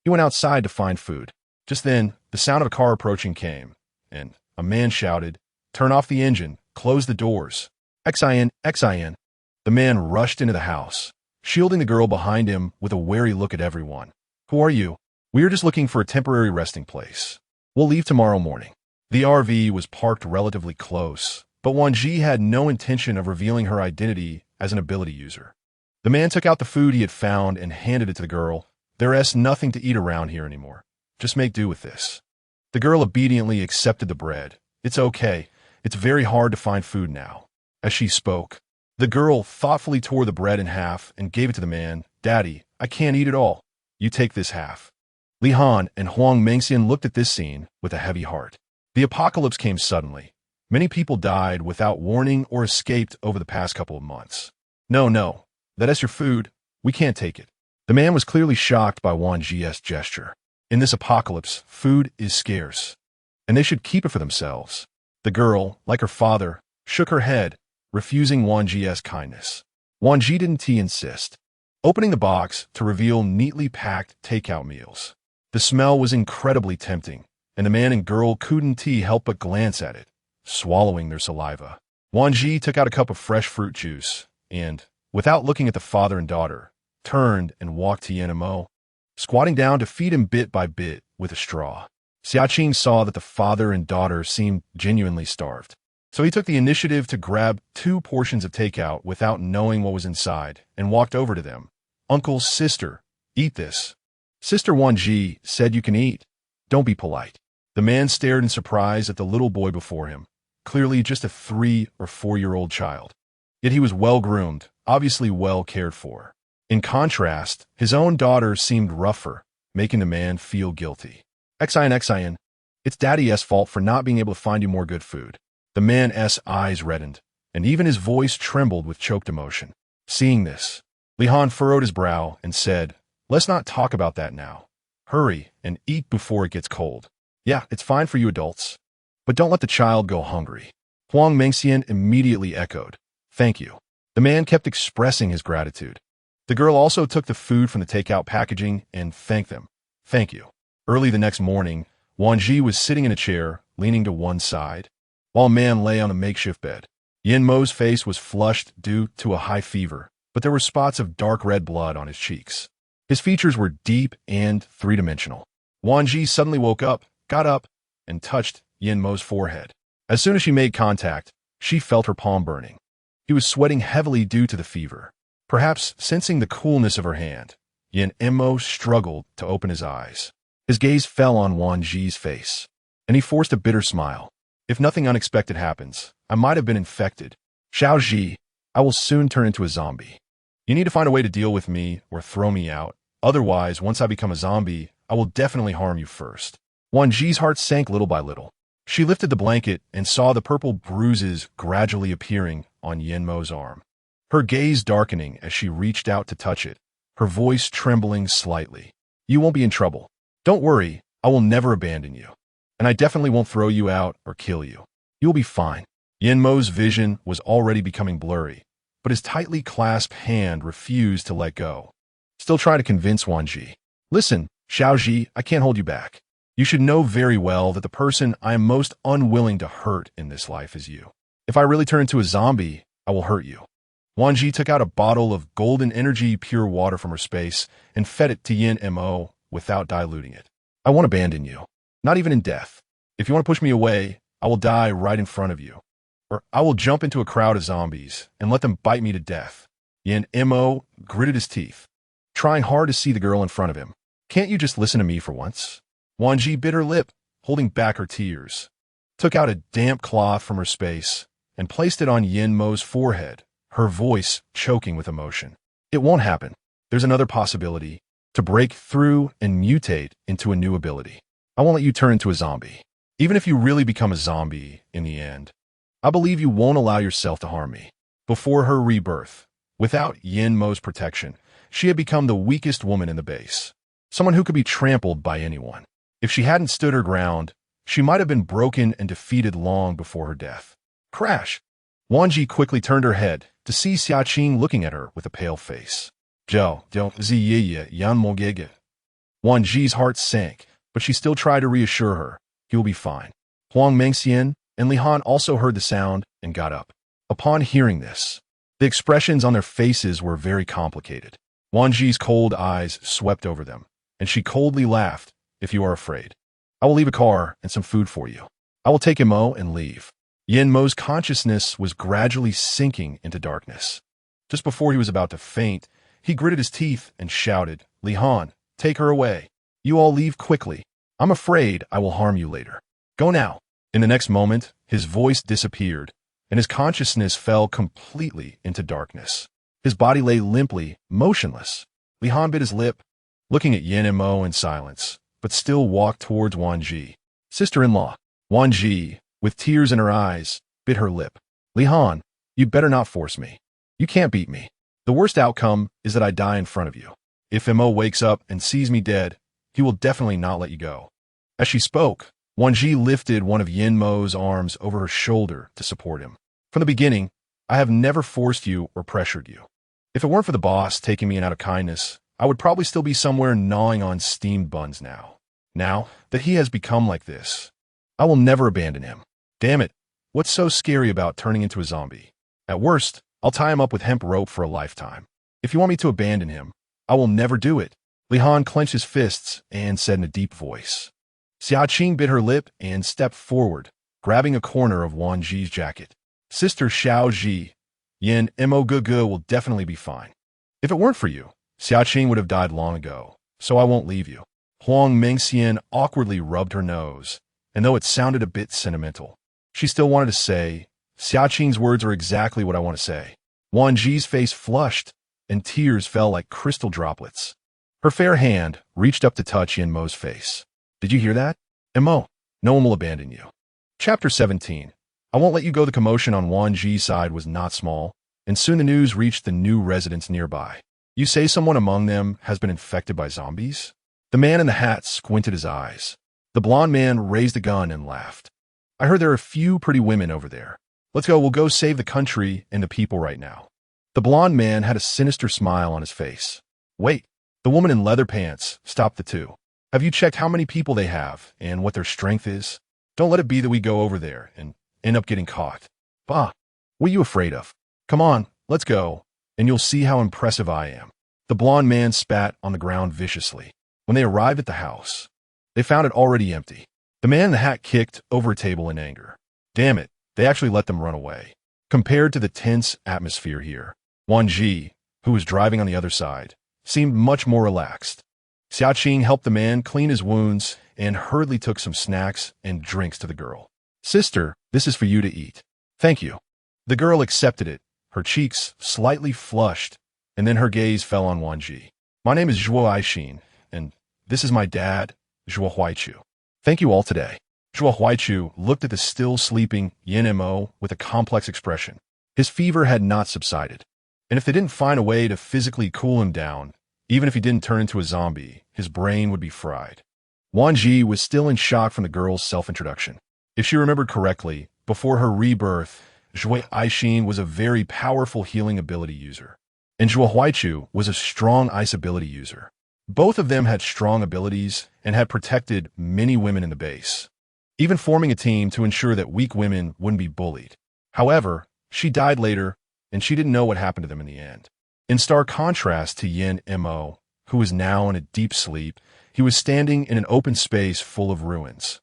He went outside to find food. Just then, the sound of a car approaching came, and a man shouted, Turn off the engine, close the doors. Xin. The man rushed into the house, shielding the girl behind him with a wary look at everyone. Who are you? We are just looking for a temporary resting place. We'll leave tomorrow morning. The RV was parked relatively close, but Wan Zhi had no intention of revealing her identity as an ability user. The man took out the food he had found and handed it to the girl. There's nothing to eat around here anymore. Just make do with this. The girl obediently accepted the bread. It's okay. It's very hard to find food now. As she spoke, the girl thoughtfully tore the bread in half and gave it to the man. Daddy, I can't eat it all. You take this half. Li Han and Huang Mengxian looked at this scene with a heavy heart. The apocalypse came suddenly. Many people died without warning or escaped over the past couple of months. No, that's your food. We can't take it. The man was clearly shocked by Wan Zhi's gesture. In this apocalypse, food is scarce, and they should keep it for themselves. The girl, like her father, shook her head, refusing Wan Zhi's kindness. Wan Zhi didn't insist, opening the box to reveal neatly packed takeout meals. The smell was incredibly tempting, and the man and girl couldn't help but glance at it, swallowing their saliva. Wan Zhi took out a cup of fresh fruit juice and, without looking at the father and daughter, turned and walked to Yan Mo, squatting down to feed him bit by bit with a straw. Xiaqing saw that the father and daughter seemed genuinely starved, so he took the initiative to grab 2 portions of takeout without knowing what was inside and walked over to them. Uncle, sister, eat this. Sister Wan Zhi said you can eat. Don't be polite. The man stared in surprise at the little boy before him, clearly just a 3 or 4-year-old child. Yet he was well-groomed, obviously well cared for. In contrast, his own daughter seemed rougher, making the man feel guilty. Xin, it's Daddy's fault for not being able to find you more good food. The man's eyes reddened, and even his voice trembled with choked emotion. Seeing this, Li Han furrowed his brow and said, Let's not talk about that now. Hurry and eat before it gets cold. Yeah, it's fine for you adults, but don't let the child go hungry. Huang Mengxian immediately echoed, Thank you. The man kept expressing his gratitude. The girl also took the food from the takeout packaging and thanked them. Thank you. Early the next morning, Wan Zhi was sitting in a chair, leaning to one side, while a man lay on a makeshift bed. Yan Mo's face was flushed due to a high fever, but there were spots of dark red blood on his cheeks. His features were deep and three-dimensional. Wan Zhi suddenly woke up, got up, and touched Yan Mo's forehead. As soon as she made contact, she felt her palm burning. He was sweating heavily due to the fever. Perhaps sensing the coolness of her hand, Yan Mo struggled to open his eyes. His gaze fell on Wan Zhi's face, and he forced a bitter smile. If nothing unexpected happens, I might have been infected. Xiao Zhi, I will soon turn into a zombie. You need to find a way to deal with me or throw me out. Otherwise, once I become a zombie, I will definitely harm you first. Wan Zhi's heart sank little by little. She lifted the blanket and saw the purple bruises gradually appearing on Yan Mo's arm. Her gaze darkening as she reached out to touch it, her voice trembling slightly. You won't be in trouble. Don't worry, I will never abandon you. And I definitely won't throw you out or kill you. You'll be fine. Yin Mo's vision was already becoming blurry, but his tightly clasped hand refused to let go. Still trying to convince Wan Zhi. Listen, Xiao Zhi, I can't hold you back. You should know very well that the person I am most unwilling to hurt in this life is you. If I really turn into a zombie, I will hurt you. Wan Zhi took out a bottle of golden energy pure water from her space and fed it to Yin Mo without diluting it. I won't abandon you, not even in death. If you want to push me away, I will die right in front of you. Or I will jump into a crowd of zombies and let them bite me to death. Yin Mo gritted his teeth, trying hard to see the girl in front of him. Can't you just listen to me for once? Wan Zhi bit her lip, holding back her tears, took out a damp cloth from her space, and placed it on Yin Mo's forehead, her voice choking with emotion. It won't happen. There's another possibility, to break through and mutate into a new ability. I won't let you turn into a zombie. Even if you really become a zombie in the end, I believe you won't allow yourself to harm me. Before her rebirth, without Yin Mo's protection, she had become the weakest woman in the base. Someone who could be trampled by anyone. If she hadn't stood her ground, she might have been broken and defeated long before her death. Crash! Wan Zhi quickly turned her head to see Xiaqing looking at her with a pale face. Wan Zhi's heart sank, but she still tried to reassure her. He will be fine. Huang Mengxian and Li Han also heard the sound and got up. Upon hearing this, the expressions on their faces were very complicated. Wan Zhi's cold eyes swept over them, and she coldly laughed. If you are afraid, I will leave a car and some food for you. I will take Mo and leave. Yin Mo's consciousness was gradually sinking into darkness. Just before he was about to faint, he gritted his teeth and shouted, Li Han, take her away. You all leave quickly. I'm afraid I will harm you later. Go now. In the next moment, his voice disappeared, and his consciousness fell completely into darkness. His body lay limply, motionless. Li Han bit his lip, looking at Yin Mo in silence, but still walked towards Wan Zhi. Sister-in-law. Wan Zhi, with tears in her eyes, bit her lip. Li Han, you better not force me. You can't beat me. The worst outcome is that I die in front of you. If Mo wakes up and sees me dead, he will definitely not let you go. As she spoke, Wan Zhi lifted one of Yin Mo's arms over her shoulder to support him. From the beginning, I have never forced you or pressured you. If it weren't for the boss taking me in out of kindness, I would probably still be somewhere gnawing on steamed buns now. Now that he has become like this, I will never abandon him. Damn it, what's so scary about turning into a zombie? At worst, I'll tie him up with hemp rope for a lifetime. If you want me to abandon him, I will never do it. Li Han clenched his fists and said in a deep voice. Xiaqing bit her lip and stepped forward, grabbing a corner of Wan Zhi's jacket. Sister Xiao Zhi, Yin Mo Gugu will definitely be fine. If it weren't for you, Xiaqing would have died long ago, so I won't leave you. Huang Mengxian awkwardly rubbed her nose, and though it sounded a bit sentimental, she still wanted to say, Xiaqing's words are exactly what I want to say. Wan Zhi's face flushed, and tears fell like crystal droplets. Her fair hand reached up to touch Yin Mo's face. Did you hear that? Mo, no one will abandon you. Chapter 17. I won't let you go. The commotion on Wan Zhi's side was not small, and soon the news reached the new residents nearby. You say someone among them has been infected by zombies? The man in the hat squinted his eyes. The blonde man raised a gun and laughed. I heard there are a few pretty women over there. Let's go, we'll go save the country and the people right now. The blonde man had a sinister smile on his face. Wait, the woman in leather pants stopped the two. Have you checked how many people they have and what their strength is? Don't let it be that we go over there and end up getting caught. Bah, what are you afraid of? Come on, let's go, and you'll see how impressive I am. The blonde man spat on the ground viciously. When they arrived at the house, they found it already empty. The man in the hat kicked over a table in anger. Damn it, they actually let them run away. Compared to the tense atmosphere here, Wan Zhi, who was driving on the other side, seemed much more relaxed. Xiaqing helped the man clean his wounds and hurriedly took some snacks and drinks to the girl. Sister, this is for you to eat. Thank you. The girl accepted it, her cheeks slightly flushed, and then her gaze fell on Wan Zhi. My name is Zhuo Aishin, and this is my dad, Zhuo Huaichu. Thank you all today. Zhuo Huaichu looked at the still sleeping Yin Mo with a complex expression. His fever had not subsided, and if they didn't find a way to physically cool him down, even if he didn't turn into a zombie, his brain would be fried. Wan Zhi was still in shock from the girl's self-introduction. If she remembered correctly, before her rebirth, Zhuo Aixin was a very powerful healing ability user, and Zhuo Huaichu was a strong ice ability user. Both of them had strong abilities and had protected many women in the base, even forming a team to ensure that weak women wouldn't be bullied. However, she died later, and she didn't know what happened to them in the end. In stark contrast to Yin Mo, who was now in a deep sleep, he was standing in an open space full of ruins,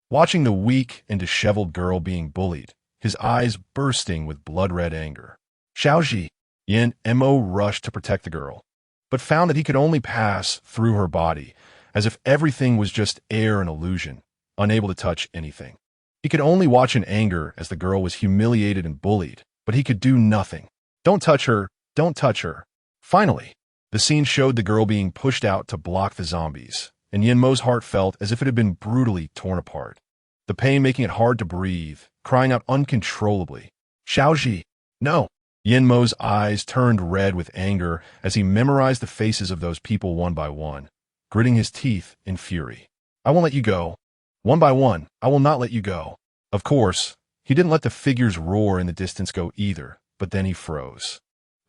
watching the weak and disheveled girl being bullied, his eyes bursting with blood-red anger. Xiaozhi, Yin Mo rushed to protect the girl, but found that he could only pass through her body, as if everything was just air and illusion, unable to touch anything. He could only watch in anger as the girl was humiliated and bullied, but he could do nothing. Don't touch her, don't touch her. Finally, the scene showed the girl being pushed out to block the zombies, and Yin Mo's heart felt as if it had been brutally torn apart, the pain making it hard to breathe, crying out uncontrollably, Xiaozhi, no! Yin Mo's eyes turned red with anger as he memorized the faces of those people one by one, gritting his teeth in fury. I won't let you go. One by one, I will not let you go. Of course, he didn't let the figures roar in the distance go either, but then he froze.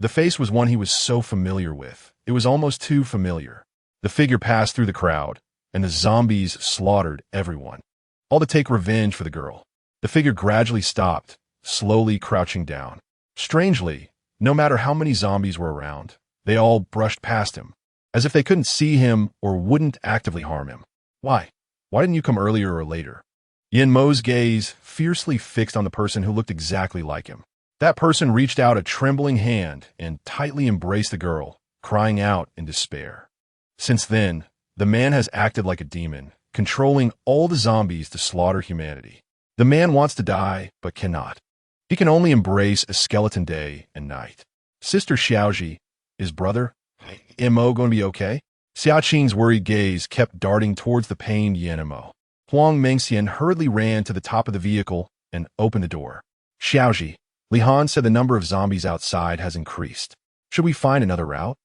The face was one he was so familiar with. It was almost too familiar. The figure passed through the crowd, and the zombies slaughtered everyone, all to take revenge for the girl. The figure gradually stopped, slowly crouching down. Strangely, no matter how many zombies were around, they all brushed past him, as if they couldn't see him or wouldn't actively harm him. Why? Why didn't you come earlier or later? Yin Mo's gaze fiercely fixed on the person who looked exactly like him. That person reached out a trembling hand and tightly embraced the girl, crying out in despair. Since then, the man has acted like a demon, controlling all the zombies to slaughter humanity. The man wants to die, but cannot. He can only embrace a skeleton day and night. Sister Xiaozhi, his brother, Mo going to be okay? Xiaoqing's worried gaze kept darting towards the pained Yin Mo. Huang Mengxian hurriedly ran to the top of the vehicle and opened the door. Xiaozhi, Li Han said the number of zombies outside has increased. Should we find another route?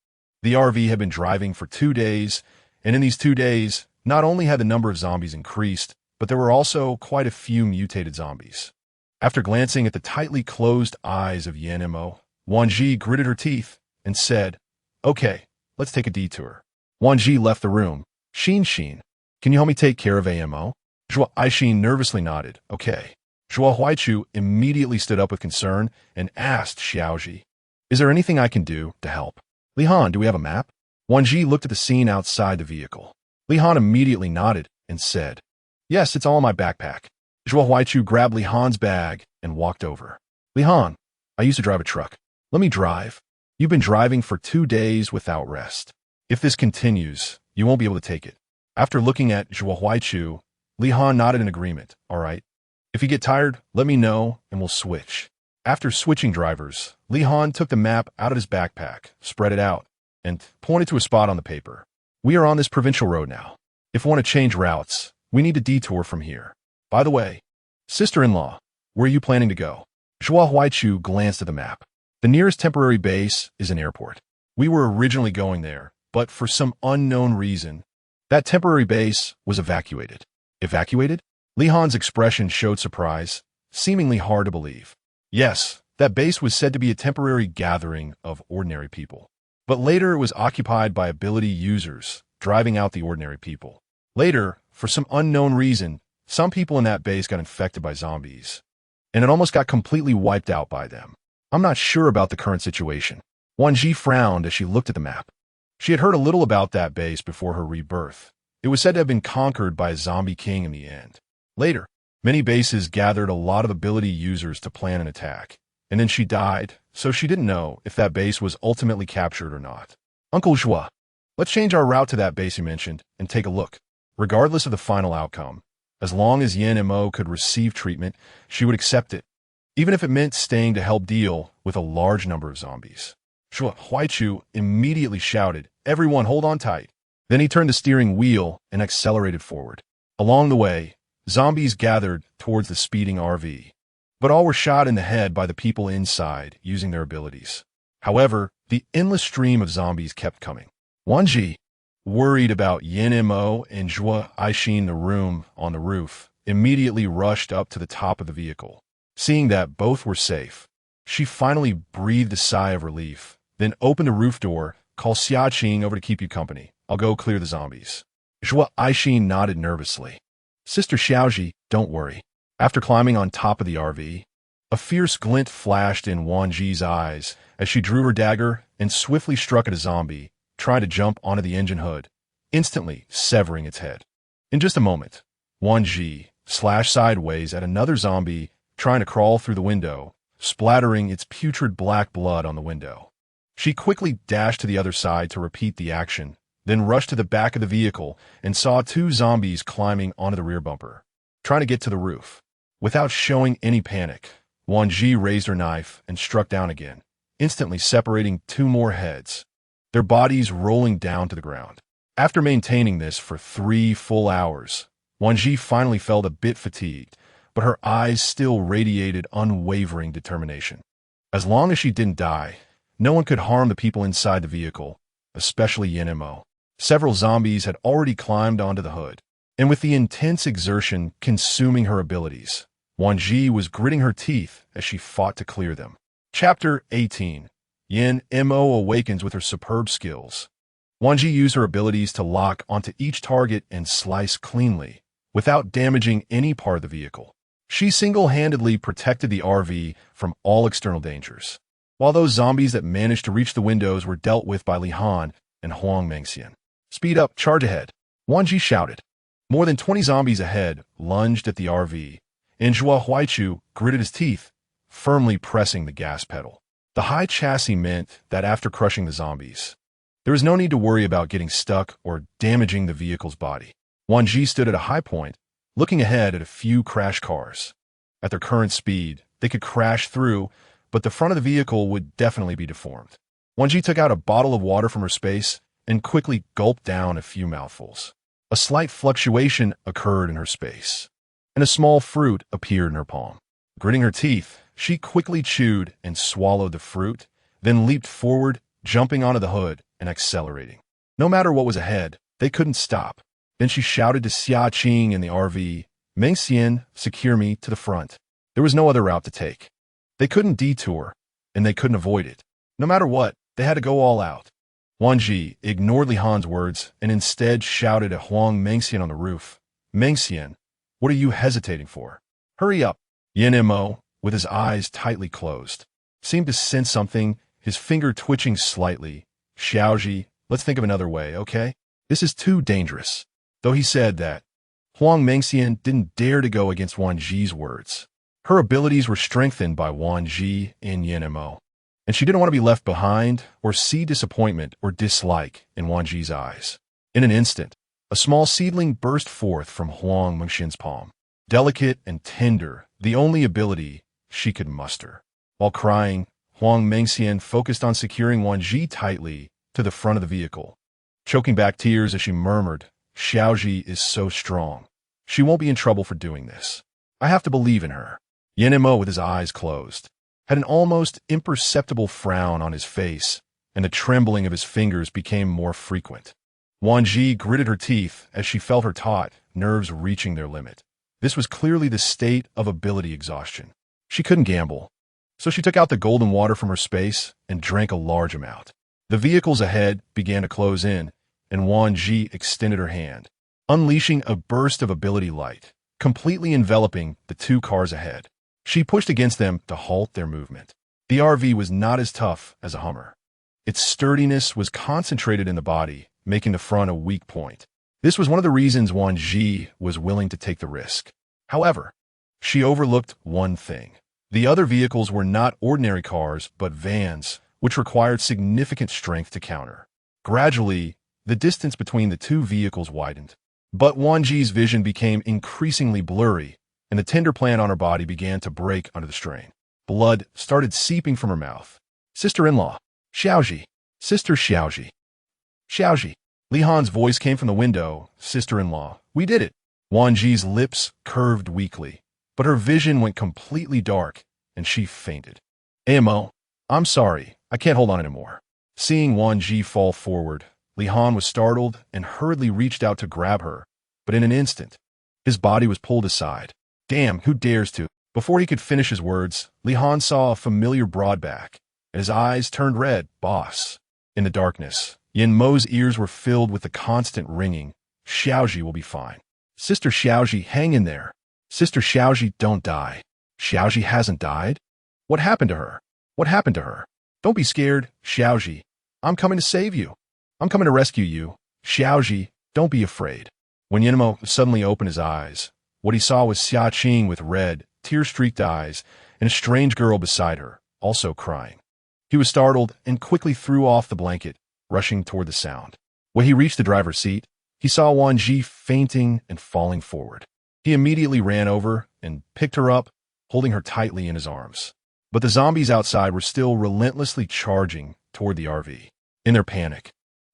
The RV had been driving for 2 days, and in these 2 days, not only had the number of zombies increased, but there were also quite a few mutated zombies. After glancing at the tightly closed eyes of Yin Mo, Wan Zhi gritted her teeth and said, Okay, let's take a detour. Wan Zhi left the room. Xin, can you help me take care of AMO? Zhuo Aixin nervously nodded. Okay. Zhuo Huaichu immediately stood up with concern and asked Xiaozhi, Is there anything I can do to help? Li Han, do we have a map? Wan Zhi looked at the scene outside the vehicle. Li Han immediately nodded and said, Yes, it's all in my backpack. Zhuo Huaichu grabbed Li Han's bag and walked over. Li Han, I used to drive a truck. Let me drive. You've been driving for 2 days without rest. If this continues, you won't be able to take it. After looking at Zhuo Huaichu, Li Han nodded in agreement. All right. If you get tired, let me know and we'll switch. After switching drivers, Li Han took the map out of his backpack, spread it out, and pointed to a spot on the paper. We are on this provincial road now. If we want to change routes, we need to detour from here. By the way, sister-in-law, where are you planning to go? Zhuo Huaichu glanced at the map. The nearest temporary base is an airport. We were originally going there, but for some unknown reason, that temporary base was evacuated. Evacuated? Li Han's expression showed surprise, seemingly hard to believe. Yes, that base was said to be a temporary gathering of ordinary people. But later it was occupied by ability users, driving out the ordinary people. Later, for some unknown reason, some people in that base got infected by zombies, and it almost got completely wiped out by them. I'm not sure about the current situation. Wan Zhi frowned as she looked at the map. She had heard a little about that base before her rebirth. It was said to have been conquered by a zombie king in the end. Later, many bases gathered a lot of ability users to plan an attack, and then she died, so she didn't know if that base was ultimately captured or not. Uncle Zhuo, let's change our route to that base you mentioned and take a look. Regardless of the final outcome, as long as Yin Mo could receive treatment, she would accept it, even if it meant staying to help deal with a large number of zombies. Zhuo Huaichu immediately shouted, Everyone hold on tight. Then he turned the steering wheel and accelerated forward. Along the way, zombies gathered towards the speeding RV, but all were shot in the head by the people inside using their abilities. However, the endless stream of zombies kept coming. Wan Zhi, worried about Yin Mo and Zhuo Aixin in the room on the roof, immediately rushed up to the top of the vehicle. Seeing that both were safe, she finally breathed a sigh of relief, then opened the roof door, called Xiaqing over to keep you company. I'll go clear the zombies. Zhua Aishin nodded nervously. Sister Xiaoji, don't worry. After climbing on top of the RV, a fierce glint flashed in Wan Zhi's eyes as she drew her dagger and swiftly struck at a zombie, trying to jump onto the engine hood, instantly severing its head. In just a moment, Wan Zhi slashed sideways at another zombie trying to crawl through the window, splattering its putrid black blood on the window. She quickly dashed to the other side to repeat the action, then rushed to the back of the vehicle and saw two zombies climbing onto the rear bumper, trying to get to the roof. Without showing any panic, Wan Zhi raised her knife and struck down again, instantly separating two more heads, their bodies rolling down to the ground. After maintaining this for 3 full hours, Wan Zhi finally felt a bit fatigued, but her eyes still radiated unwavering determination. As long as she didn't die, no one could harm the people inside the vehicle, especially Yin-Mo. Several zombies had already climbed onto the hood, and with the intense exertion consuming her abilities, Wan Zhi was gritting her teeth as she fought to clear them. Chapter 18. Yin-Mo awakens with her superb skills. Wan Zhi used her abilities to lock onto each target and slice cleanly, without damaging any part of the vehicle. She single-handedly protected the RV from all external dangers, while those zombies that managed to reach the windows were dealt with by Li Han and Huang Mengxian. Speed up, charge ahead, Wan Zhi shouted. More than 20 zombies ahead lunged at the RV, and Zhua Huaichu gritted his teeth, firmly pressing the gas pedal. The high chassis meant that after crushing the zombies, there was no need to worry about getting stuck or damaging the vehicle's body. Wan Zhi stood at a high point, looking ahead at a few crash cars. At their current speed, they could crash through, but the front of the vehicle would definitely be deformed. Wan Zhi took out a bottle of water from her space and quickly gulped down a few mouthfuls. A slight fluctuation occurred in her space, and a small fruit appeared in her palm. Gritting her teeth, she quickly chewed and swallowed the fruit, then leaped forward, jumping onto the hood and accelerating. No matter what was ahead, they couldn't stop. Then she shouted to Xia Qing in the RV, Mengxian, secure me to the front. There was no other route to take. They couldn't detour, and they couldn't avoid it. No matter what, they had to go all out. Wan Zhi ignored Li Han's words and instead shouted at Huang Mengxian on the roof, Mengxian, what are you hesitating for? Hurry up. Yin-Mo, with his eyes tightly closed, seemed to sense something, his finger twitching slightly. Xiaoji, let's think of another way, okay? This is too dangerous. Though he said that, Huang Mengxian didn't dare to go against Wan Zhi's words. Her abilities were strengthened by Wan Zhi and Yin-Mo, and she didn't want to be left behind or see disappointment or dislike in Wan Zhi's eyes. In an instant, a small seedling burst forth from Huang Mengxian's palm, delicate and tender, the only ability she could muster. While crying, Huang Mengxian focused on securing Wan Zhi tightly to the front of the vehicle, choking back tears as she murmured, Xiaoji is so strong. She won't be in trouble for doing this. I have to believe in her. Yin-Mo, with his eyes closed, had an almost imperceptible frown on his face, and the trembling of his fingers became more frequent. Wan Zhi gritted her teeth as she felt her taut nerves reaching their limit. This was clearly the state of ability exhaustion. She couldn't gamble, so she took out the golden water from her space and drank a large amount. The vehicles ahead began to close in, and Wan Zhi extended her hand, unleashing a burst of ability light, completely enveloping the two cars ahead. She pushed against them to halt their movement. The RV was not as tough as a Hummer. Its sturdiness was concentrated in the body, making the front a weak point. This was one of the reasons Wan Zhi was willing to take the risk. However, she overlooked one thing. The other vehicles were not ordinary cars, but vans, which required significant strength to counter. Gradually, the distance between the two vehicles widened, but Wan Zhi's vision became increasingly blurry, and the tender plant on her body began to break under the strain. Blood started seeping from her mouth. Sister-in-law, Xiaoji, Sister Xiaoji. Xiaoji. Li Han's voice came from the window. Sister-in-law, we did it. Wan Zhi's lips curved weakly, but her vision went completely dark, and she fainted. Amo, I'm sorry, I can't hold on anymore. Seeing Wan Zhi fall forward, Li Han was startled and hurriedly reached out to grab her, but in an instant, his body was pulled aside. Damn, who dares to? Before he could finish his words, Li Han saw a familiar broadback, and his eyes turned red. Boss. In the darkness, Yin Mo's ears were filled with the constant ringing. Xiaozhi will be fine. Sister Xiaozhi, hang in there. Sister Xiaozhi, don't die. Xiaozhi hasn't died? What happened to her? What happened to her? Don't be scared, Xiaozhi. I'm coming to save you. I'm coming to rescue you. Xiaozhi, don't be afraid. When Yin Mo suddenly opened his eyes, what he saw was Xia Qing with red, tear-streaked eyes, and a strange girl beside her, also crying. He was startled and quickly threw off the blanket, rushing toward the sound. When he reached the driver's seat, he saw Wan Zhi fainting and falling forward. He immediately ran over and picked her up, holding her tightly in his arms. But the zombies outside were still relentlessly charging toward the RV. In their panic,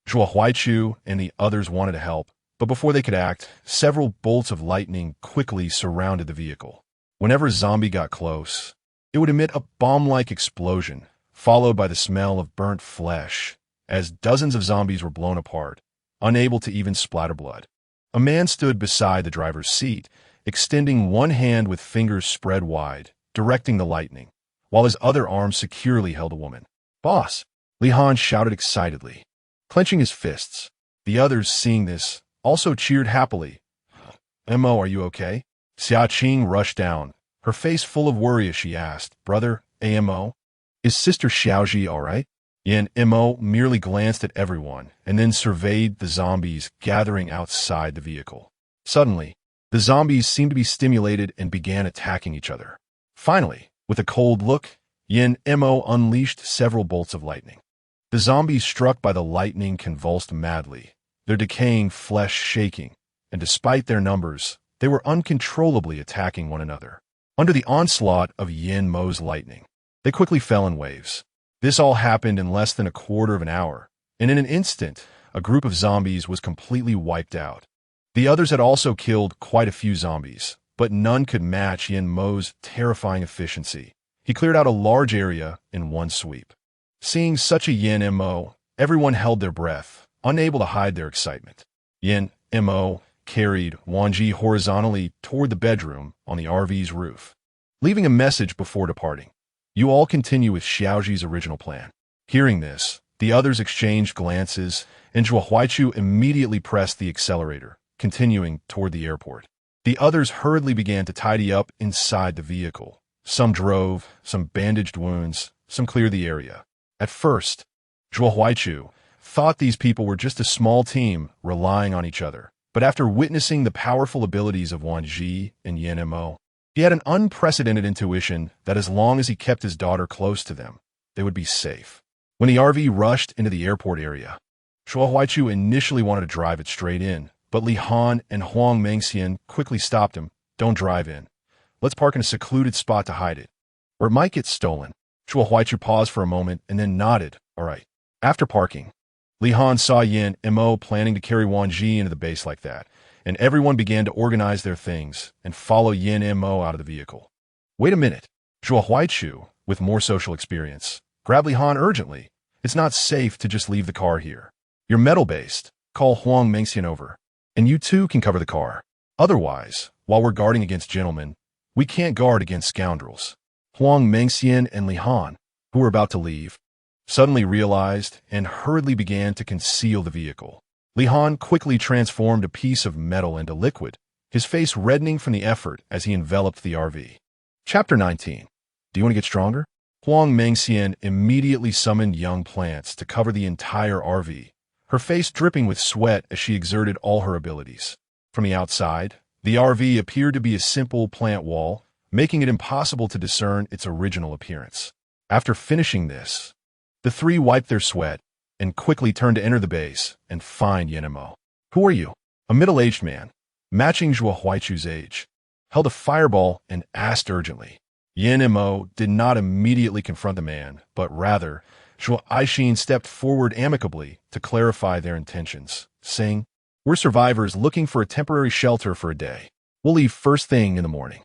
Zhuo Huaichu and the others wanted to help, but before they could act, several bolts of lightning quickly surrounded the vehicle. Whenever a zombie got close, it would emit a bomb-like explosion, followed by the smell of burnt flesh, as dozens of zombies were blown apart, unable to even splatter blood. A man stood beside the driver's seat, extending one hand with fingers spread wide, directing the lightning, while his other arm securely held a woman. Boss! Li Han shouted excitedly, clenching his fists. The others, seeing this, also cheered happily. Mo, are you okay? Xia Qing rushed down, her face full of worry as she asked, Brother, Amo? Is Sister Xiaozhi all right? Yin Mo merely glanced at everyone and then surveyed the zombies gathering outside the vehicle. Suddenly, the zombies seemed to be stimulated and began attacking each other. Finally, with a cold look, Yin Mo unleashed several bolts of lightning. The zombies struck by the lightning convulsed madly, their decaying flesh shaking, and despite their numbers, they were uncontrollably attacking one another. Under the onslaught of Yin Mo's lightning, they quickly fell in waves. This all happened in less than a quarter of an hour, and in an instant, a group of zombies was completely wiped out. The others had also killed quite a few zombies, but none could match Yin Mo's terrifying efficiency. He cleared out a large area in one sweep. Seeing such a Yin Mo, everyone held their breath, unable to hide their excitement. Yin Mo carried Wan Zhi horizontally toward the bedroom on the RV's roof, leaving a message before departing. You all continue with Xiaozhi's original plan. Hearing this, the others exchanged glances, and Zhuo Huaichu immediately pressed the accelerator, continuing toward the airport. The others hurriedly began to tidy up inside the vehicle. Some drove, some bandaged wounds, some cleared the area. At first, Zhuo Huaichu thought these people were just a small team relying on each other. But after witnessing the powerful abilities of Wan Zhi and Yin Mo, he had an unprecedented intuition that as long as he kept his daughter close to them, they would be safe. When the RV rushed into the airport area, Zhuo Huaichu initially wanted to drive it straight in, but Li Han and Huang Mengxian quickly stopped him. Don't drive in. Let's park in a secluded spot to hide it, or it might get stolen. Zhuo Huaichu paused for a moment and then nodded. All right. After parking, Li Han saw Yin Mo planning to carry Wan Zhi into the base like that, and everyone began to organize their things and follow Yin Mo out of the vehicle. Wait a minute. Zhuo Huaichu, with more social experience, grabbed Li Han urgently. It's not safe to just leave the car here. You're metal-based. Call Huang Mengxian over, and you too can cover the car. Otherwise, while we're guarding against gentlemen, we can't guard against scoundrels. Huang Mengxian and Li Han, who were about to leave, suddenly realized and hurriedly began to conceal the vehicle. Li Han quickly transformed a piece of metal into liquid, his face reddening from the effort as he enveloped the RV. Chapter 19. Do you want to get stronger? Huang Mengxian immediately summoned young plants to cover the entire RV, her face dripping with sweat as she exerted all her abilities. From the outside, the RV appeared to be a simple plant wall, making it impossible to discern its original appearance. After finishing this, the three wiped their sweat and quickly turned to enter the base and find Yin Mo. Who are you? A middle-aged man, matching Zhuo Huaichu's age, held a fireball and asked urgently. Yin Mo did not immediately confront the man, but rather, Zhuo Aishin stepped forward amicably to clarify their intentions, saying, We're survivors looking for a temporary shelter for a day. We'll leave first thing in the morning.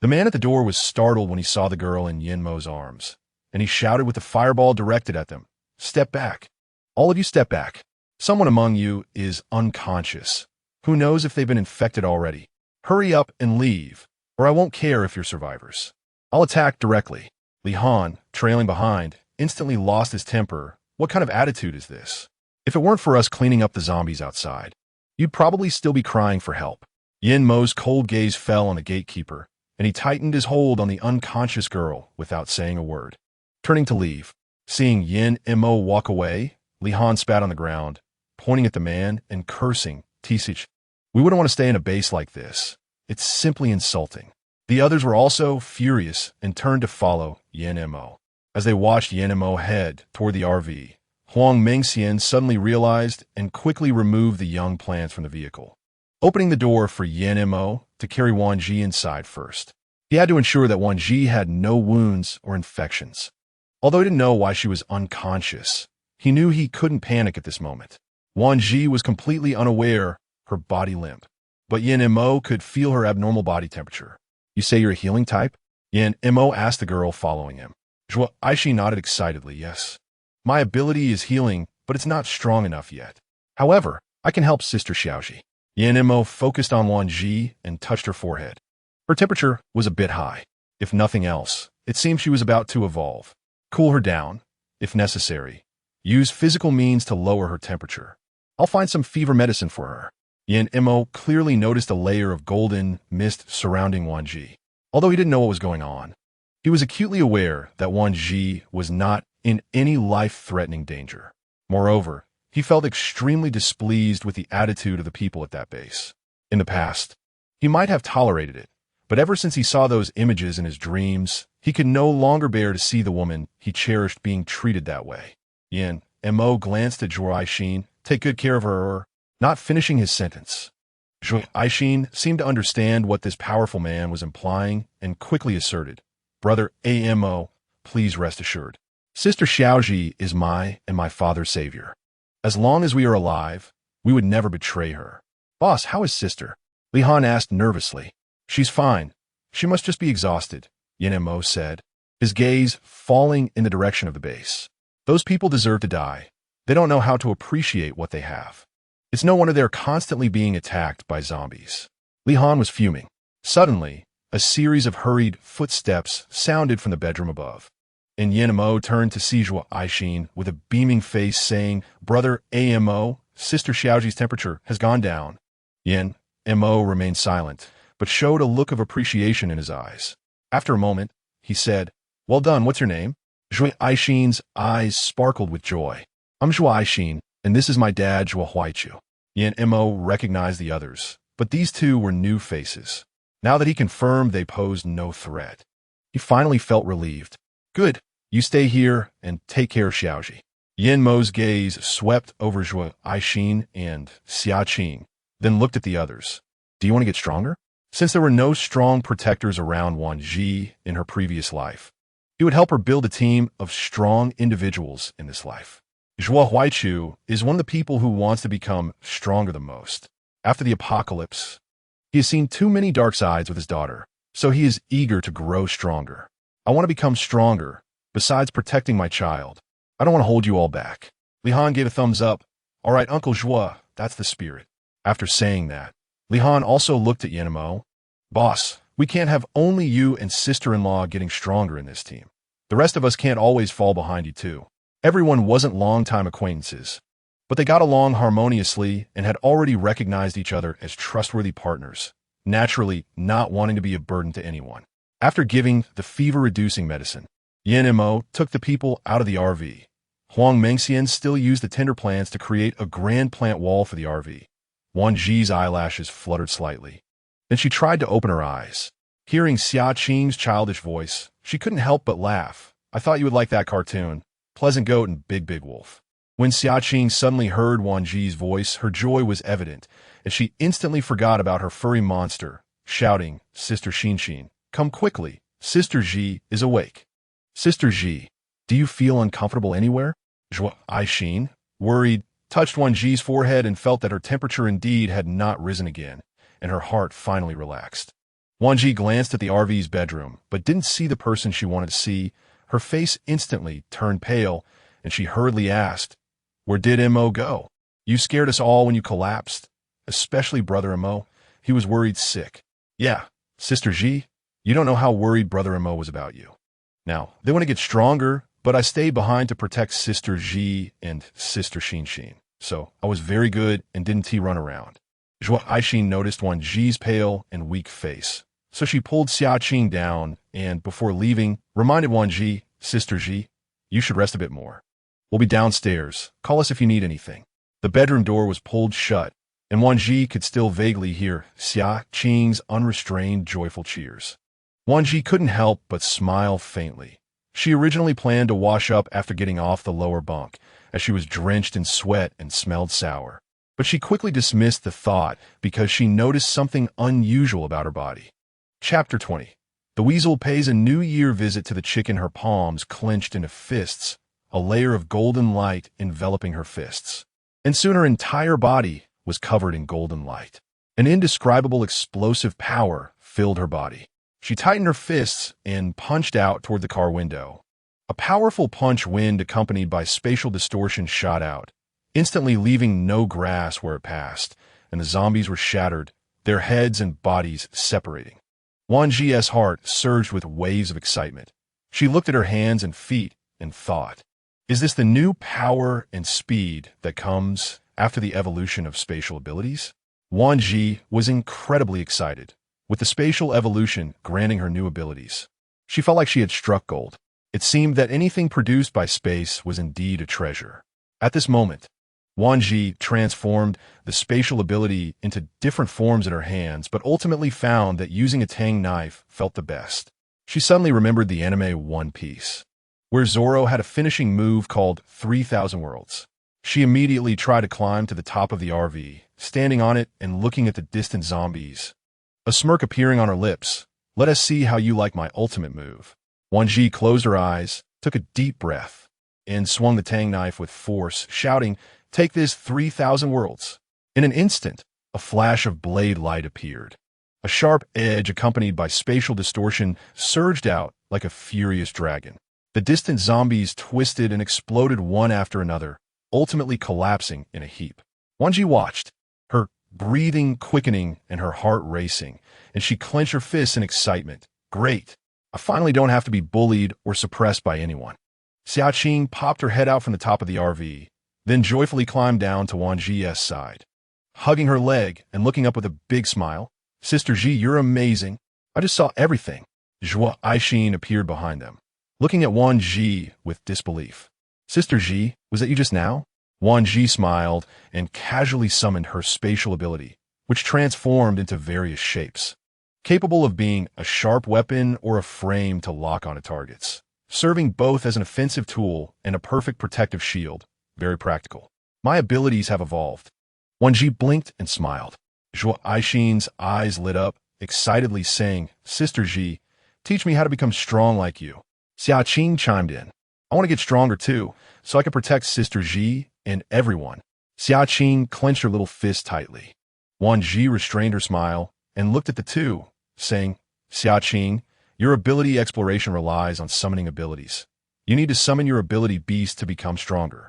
The man at the door was startled when he saw the girl in Yin Mo's arms, and he shouted with the fireball directed at them, Step back. All of you step back. Someone among you is unconscious. Who knows if they've been infected already? Hurry up and leave, or I won't care if you're survivors. I'll attack directly. Li Han, trailing behind, instantly lost his temper. What kind of attitude is this? If it weren't for us cleaning up the zombies outside, you'd probably still be crying for help. Yin Mo's cold gaze fell on the gatekeeper, and he tightened his hold on the unconscious girl without saying a word. Turning to leave, seeing Yin Mo walk away, Li Han spat on the ground, pointing at the man and cursing, "Tisich, we wouldn't want to stay in a base like this. It's simply insulting." The others were also furious and turned to follow Yin Mo. As they watched Yin Mo head toward the RV, Huang Mengxian suddenly realized and quickly removed the young plants from the vehicle, opening the door for Yin Mo to carry Wan Zhi inside first. He had to ensure that Wan Zhi had no wounds or infections. Although he didn't know why she was unconscious, he knew he couldn't panic at this moment. Wan Zhi was completely unaware, her body limp, but Yin Mo could feel her abnormal body temperature. "You say you're a healing type?" Yin Mo asked the girl following him. Zhuo Aixi nodded excitedly, "Yes. My ability is healing, but it's not strong enough yet. However, I can help Sister Xiaoji." Yin Mo focused on Wan Zhi and touched her forehead. Her temperature was a bit high. If nothing else, it seemed she was about to evolve. Cool her down, if necessary. Use physical means to lower her temperature. I'll find some fever medicine for her. Yin Mo clearly noticed a layer of golden mist surrounding Wan Zhi. Although he didn't know what was going on, he was acutely aware that Wan Zhi was not in any life-threatening danger. Moreover, he felt extremely displeased with the attitude of the people at that base. In the past, he might have tolerated it, but ever since he saw those images in his dreams, he could no longer bear to see the woman he cherished being treated that way. Yin Mo glanced at Zhuo Aixin. "Take good care of her," or not finishing his sentence. Zhuo Aixin seemed to understand what this powerful man was implying and quickly asserted, "Brother Mo, please rest assured. Sister Xiaoji is my and my father's savior. As long as we are alive, we would never betray her." "Boss, how is Sister?" Li Han asked nervously. "She's fine. She must just be exhausted," Yin Mo said, his gaze falling in the direction of the base. "Those people deserve to die. They don't know how to appreciate what they have. It's no wonder they're constantly being attacked by zombies." Li Han was fuming. Suddenly, a series of hurried footsteps sounded from the bedroom above, and Yin Mo turned to see Zhuo Aixin with a beaming face saying, "Brother Mo, Sister Xiaoji's temperature has gone down." Yin Mo remained silent, but showed a look of appreciation in his eyes. After a moment, he said, "Well done, what's your name?" Zhuo Aixin's eyes sparkled with joy. "I'm Zhuo Aixin, and this is my dad, Zhuo Huaichu." Yin Mo recognized the others, but these two were new faces. Now that he confirmed they posed no threat, he finally felt relieved. "Good, you stay here and take care of Xiaoji." Yin Mo's gaze swept over Zhuo Aixin and Xia Qing, then looked at the others. "Do you want to get stronger?" Since there were no strong protectors around Wan Zhi in her previous life, he would help her build a team of strong individuals in this life. Zhuo Huaichu is one of the people who wants to become stronger the most. After the apocalypse, he has seen too many dark sides with his daughter, so he is eager to grow stronger. "I want to become stronger, besides protecting my child. I don't want to hold you all back." Li Han gave a thumbs up. "All right, Uncle Zhuo, that's the spirit." After saying that, Li Han also looked at Yin Mo. "Boss, we can't have only you and sister-in-law getting stronger in this team. The rest of us can't always fall behind you too." Everyone wasn't long-time acquaintances, but they got along harmoniously and had already recognized each other as trustworthy partners, naturally not wanting to be a burden to anyone. After giving the fever-reducing medicine, Yin Mo took the people out of the RV. Huang Mengxian still used the tinder plants to create a grand plant wall for the RV. Wan Zhi's eyelashes fluttered slightly. Then she tried to open her eyes. Hearing Xia Qing's childish voice, she couldn't help but laugh. "I thought you would like that cartoon. Pleasant Goat and Big Wolf." When Xia Qing suddenly heard Wan Zhi's voice, her joy was evident, and she instantly forgot about her furry monster, shouting, "Sister Xin, come quickly. Sister Zhi is awake." "Sister Zhi, do you feel uncomfortable anywhere?" Zhuo Aixin, worried, touched Wan Zhi's forehead and felt that her temperature indeed had not risen again, and her heart finally relaxed. Wan Zhi glanced at the RV's bedroom, but didn't see the person she wanted to see. Her face instantly turned pale, and she hurriedly asked, "Where did Mo go? You scared us all when you collapsed, especially Brother Mo. He was worried sick." "Yeah, Sister Zhi, You don't know how worried Brother Mo was about you. Now, they want to get stronger, but I stayed behind to protect Sister Ji and Sister Xin. So I was very good and didn't run around. Zhuo Aixin noticed Wan Zhi's pale and weak face. So she pulled Xia Qing down and, before leaving, reminded Wan Zhi, Sister Ji, you should rest a bit more. We'll be downstairs. Call us if you need anything. The bedroom door was pulled shut, and Wan Zhi could still vaguely hear Xia Qing's unrestrained, joyful cheers. Wan Zhi couldn't help but smile faintly. She originally planned to wash up after getting off the lower bunk, as she was drenched in sweat and smelled sour. But she quickly dismissed the thought because she noticed something unusual about her body. Chapter 20. The weasel pays a New Year visit to the chicken, her palms clenched into fists, a layer of golden light enveloping her fists. And soon her entire body was covered in golden light. An indescribable explosive power filled her body. She tightened her fists and punched out toward the car window. A powerful punch wind accompanied by spatial distortion shot out, instantly leaving no grass where it passed, and the zombies were shattered, their heads and bodies separating. Wan Zhi's heart surged with waves of excitement. She looked at her hands and feet and thought, is this the new power and speed that comes after the evolution of spatial abilities? Wan Zhi was incredibly excited, with the spatial evolution granting her new abilities. She felt like she had struck gold. It seemed that anything produced by space was indeed a treasure. At this moment, Wan Zhi transformed the spatial ability into different forms in her hands, but ultimately found that using a tang knife felt the best. She suddenly remembered the anime One Piece, where Zoro had a finishing move called 3,000 Worlds. She immediately tried to climb to the top of the RV, standing on it and looking at the distant zombies. A smirk appearing on her lips. Let us see how you like my ultimate move. Wan Zhi closed her eyes, took a deep breath, and swung the tang knife with force, shouting, take this 3,000 worlds. In an instant, a flash of blade light appeared. A sharp edge accompanied by spatial distortion surged out like a furious dragon. The distant zombies twisted and exploded one after another, ultimately collapsing in a heap. Wan Zhi watched, her breathing quickening and her heart racing, and she clenched her fists in excitement. Great! I finally don't have to be bullied or suppressed by anyone. Xia Qing popped her head out from the top of the RV, then joyfully climbed down to Wan Zhi's side. Hugging her leg and looking up with a big smile, Sister Ji, you're amazing. I just saw everything. Zhuo Aixin appeared behind them, looking at Wan Zhi with disbelief. Sister Ji, was that you just now? Wan Zhi smiled and casually summoned her spatial ability, which transformed into various shapes, capable of being a sharp weapon or a frame to lock onto targets, serving both as an offensive tool and a perfect protective shield. Very practical. My abilities have evolved. Wan Zhi blinked and smiled. Zhuo Aixin's eyes lit up, excitedly saying, Sister Ji, teach me how to become strong like you. Xia Qing chimed in. I want to get stronger too, so I can protect Sister Ji and everyone. Xia Qing clenched her little fist tightly. Wan Zhi restrained her smile and looked at the two, saying, Xia Qing, your ability exploration relies on summoning abilities. You need to summon your ability beast to become stronger.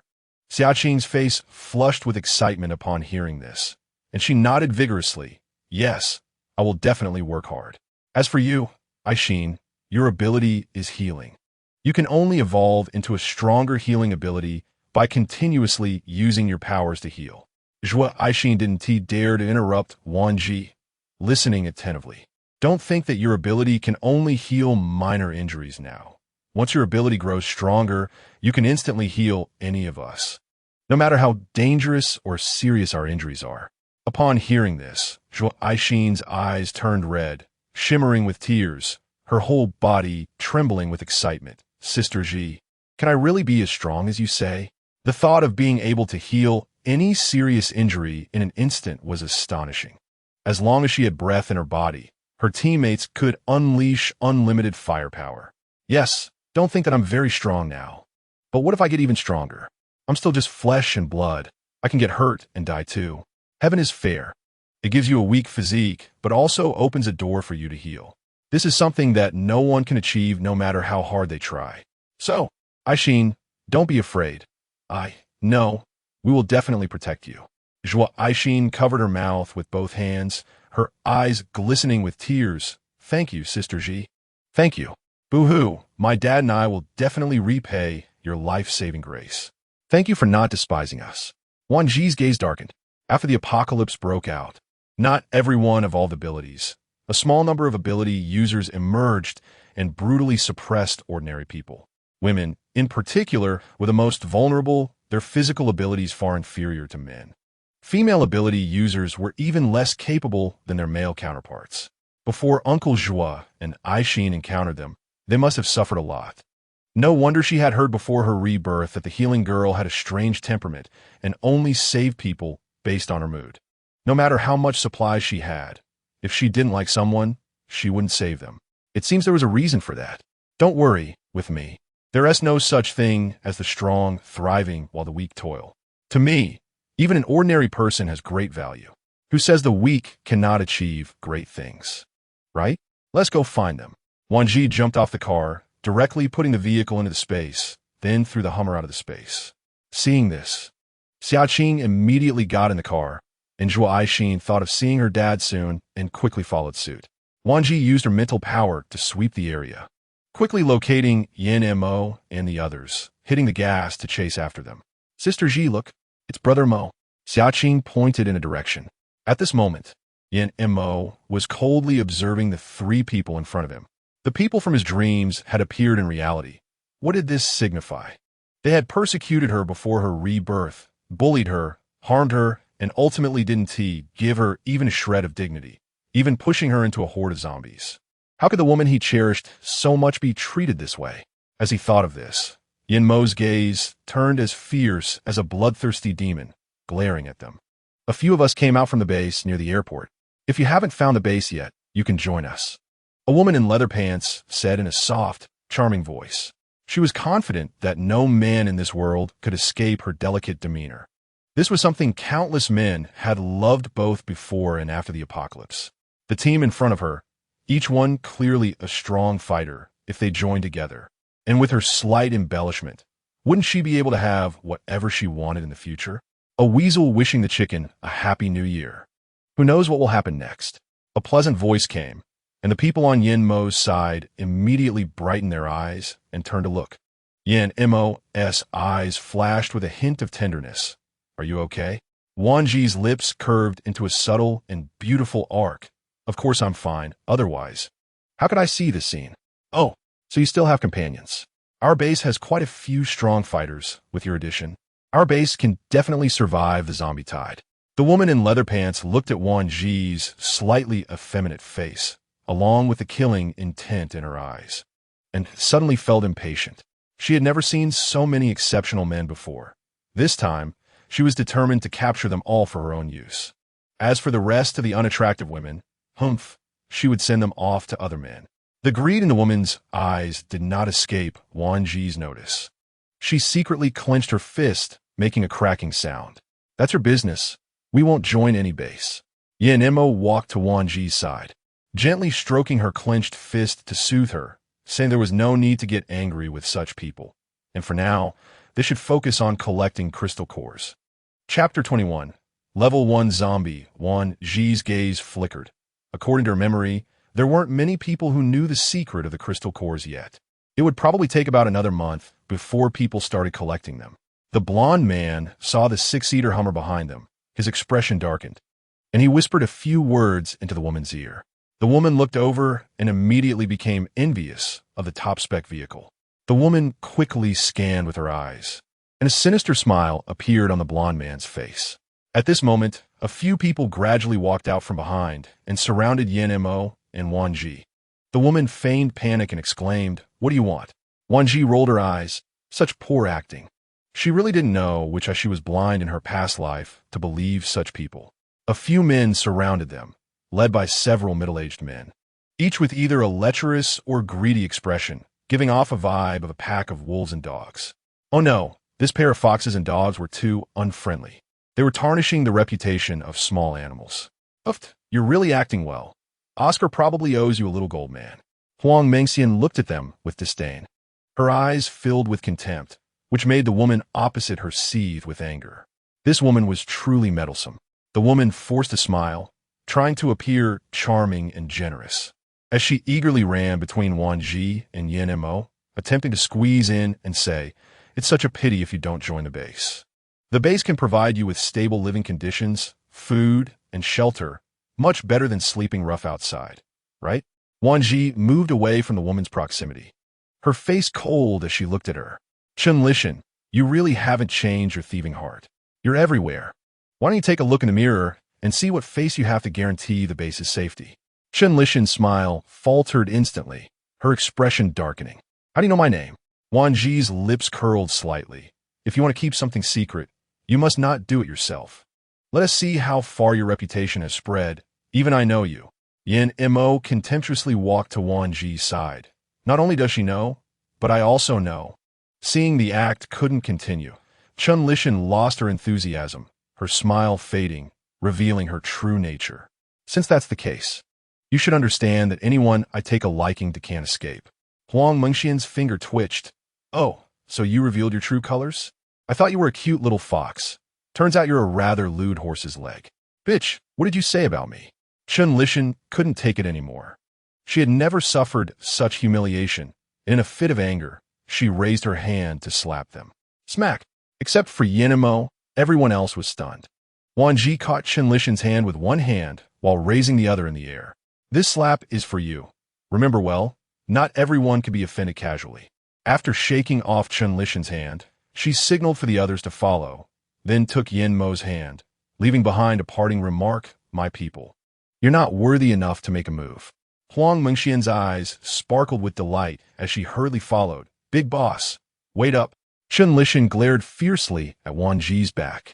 Xia Qing's face flushed with excitement upon hearing this, and she nodded vigorously. Yes, I will definitely work hard. As for you, Aixin, your ability is healing. You can only evolve into a stronger healing ability by continuously using your powers to heal. Zhuo Aixin didn't dare to interrupt Wan Zhi, listening attentively. Don't think that your ability can only heal minor injuries now. Once your ability grows stronger, you can instantly heal any of us, no matter how dangerous or serious our injuries are. Upon hearing this, Zhuo Aixin's eyes turned red, shimmering with tears, her whole body trembling with excitement. Sister Ji, can I really be as strong as you say? The thought of being able to heal any serious injury in an instant was astonishing. As long as she had breath in her body, her teammates could unleash unlimited firepower. Yes, don't think that I'm very strong now. But what if I get even stronger? I'm still just flesh and blood. I can get hurt and die too. Heaven is fair. It gives you a weak physique, but also opens a door for you to heal. This is something that no one can achieve no matter how hard they try. So, Aixin, don't be afraid. No, we will definitely protect you. Zhuo Aixin covered her mouth with both hands, her eyes glistening with tears, Thank you, Sister Zhi. Thank you. Boo-hoo, my dad and I will definitely repay your life-saving grace. Thank you for not despising us. Wan Zhi's gaze darkened. After the apocalypse broke out, not everyone evolved abilities. A small number of ability users emerged and brutally suppressed ordinary people. Women, in particular, were the most vulnerable, their physical abilities far inferior to men. Female ability users were even less capable than their male counterparts. Before Uncle Zhua and Aishin encountered them, they must have suffered a lot. No wonder she had heard before her rebirth that the healing girl had a strange temperament and only saved people based on her mood. No matter how much supplies she had, if she didn't like someone, she wouldn't save them. It seems there was a reason for that. Don't worry with me. There is no such thing as the strong thriving while the weak toil. To me, even an ordinary person has great value. Who says the weak cannot achieve great things? Right? Let's go find them. Wan Zhi jumped off the car, directly putting the vehicle into the space, then threw the Hummer out of the space. Seeing this, Xiaoqing immediately got in the car, and Zhuo Aishin thought of seeing her dad soon and quickly followed suit. Wan Zhi used her mental power to sweep the area, quickly locating Yin Mo and the others, hitting the gas to chase after them. Sister Zhi, look, it's Brother Mo. Xiaoqing pointed in a direction. At this moment, Yin Mo was coldly observing the three people in front of him. The people from his dreams had appeared in reality. What did this signify? They had persecuted her before her rebirth, bullied her, harmed her, and ultimately didn't give her even a shred of dignity, even pushing her into a horde of zombies. How could the woman he cherished so much be treated this way? As he thought of this, Yin Mo's gaze turned as fierce as a bloodthirsty demon, glaring at them. A few of us came out from the base near the airport. If you haven't found the base yet, you can join us. A woman in leather pants said in a soft, charming voice. She was confident that no man in this world could escape her delicate demeanor. This was something countless men had loved both before and after the apocalypse. The team in front of her, each one clearly a strong fighter if they joined together. And with her slight embellishment, wouldn't she be able to have whatever she wanted in the future? A weasel wishing the chicken a happy new year. Who knows what will happen next? A pleasant voice came, and the people on Yin Mo's side immediately brightened their eyes and turned to look. Yin Mo's eyes flashed with a hint of tenderness. Are you okay? Wan Zhi's lips curved into a subtle and beautiful arc. Of course I'm fine, otherwise. How could I see this scene? Oh, so you still have companions. Our base has quite a few strong fighters, with your addition. Our base can definitely survive the zombie tide. The woman in leather pants looked at Wan Zhi's slightly effeminate face, along with the killing intent in her eyes, and suddenly felt impatient. She had never seen so many exceptional men before. This time, she was determined to capture them all for her own use. As for the rest of the unattractive women, she would send them off to other men. The greed in the woman's eyes did not escape Wan Zhi's notice. She secretly clenched her fist, making a cracking sound. That's her business. We won't join any base. Yin Mo walked to Wan Zhi's side, gently stroking her clenched fist to soothe her, saying there was no need to get angry with such people. And for now, they should focus on collecting crystal cores. Chapter 21. Level 1 Zombie. Wan Zhi's gaze flickered. According to her memory, there weren't many people who knew the secret of the crystal cores yet. It would probably take about another month before people started collecting them. The blonde man saw the six-seater Hummer behind them. His expression darkened, and he whispered a few words into the woman's ear. The woman looked over and immediately became envious of the top-spec vehicle. The woman quickly scanned with her eyes, and a sinister smile appeared on the blonde man's face. At this moment, a few people gradually walked out from behind and surrounded Yin Mo and Wan Zhi. The woman feigned panic and exclaimed, "What do you want?" Wan Zhi rolled her eyes. Such poor acting. She really didn't know which she was blind in her past life to believe such people. A few men surrounded them, led by several middle-aged men, each with either a lecherous or greedy expression, giving off a vibe of a pack of wolves and dogs. Oh no, this pair of foxes and dogs were too unfriendly. They were tarnishing the reputation of small animals. You're really acting well. Oscar probably owes you a little gold, man. Huang Mengxian looked at them with disdain. Her eyes filled with contempt, which made the woman opposite her seethe with anger. This woman was truly meddlesome. The woman forced a smile, trying to appear charming and generous. as she eagerly ran between Wan Zhi and Yin Mo, attempting to squeeze in and say, "It's such a pity if you don't join the base. The base can provide you with stable living conditions, food, and shelter, much better than sleeping rough outside, right?" Wan Zhi moved away from the woman's proximity, her face cold as she looked at her. "Chen Lishan, you really haven't changed your thieving heart. You're everywhere. Why don't you take a look in the mirror and see what face you have to guarantee the base's safety?" Chen Lishan's smile faltered instantly, her expression darkening. "How do you know my name?" Wan Zhi's lips curled slightly. "If you want to keep something secret, you must not do it yourself. Let us see how far your reputation has spread. Even I know you." Yin Mo contemptuously walked to Wan Zhi's side. "Not only does she know, but I also know." Seeing the act couldn't continue, Chen Lishan lost her enthusiasm, her smile fading, revealing her true nature. "Since that's the case, you should understand that anyone I take a liking to can't escape." Huang Mengxian's finger twitched. "Oh, so you revealed your true colors? I thought you were a cute little fox. Turns out you're a rather lewd horse's leg. Bitch, what did you say about me?" Chen Lishan couldn't take it anymore. She had never suffered such humiliation. In a fit of anger, she raised her hand to slap them. Smack! Except for Yin Mo, everyone else was stunned. Wan Zhi caught Chen Lishan's hand with one hand while raising the other in the air. "This slap is for you. Remember well, not everyone can be offended casually." After shaking off Chen Lishan's hand, she signaled for the others to follow, then took Yin Mo's hand, leaving behind a parting remark, "My people, you're not worthy enough to make a move." Huang Mengxian's eyes sparkled with delight as she hurriedly followed. "Big boss, wait up." Chen Lishan glared fiercely at Wan Zhi's back,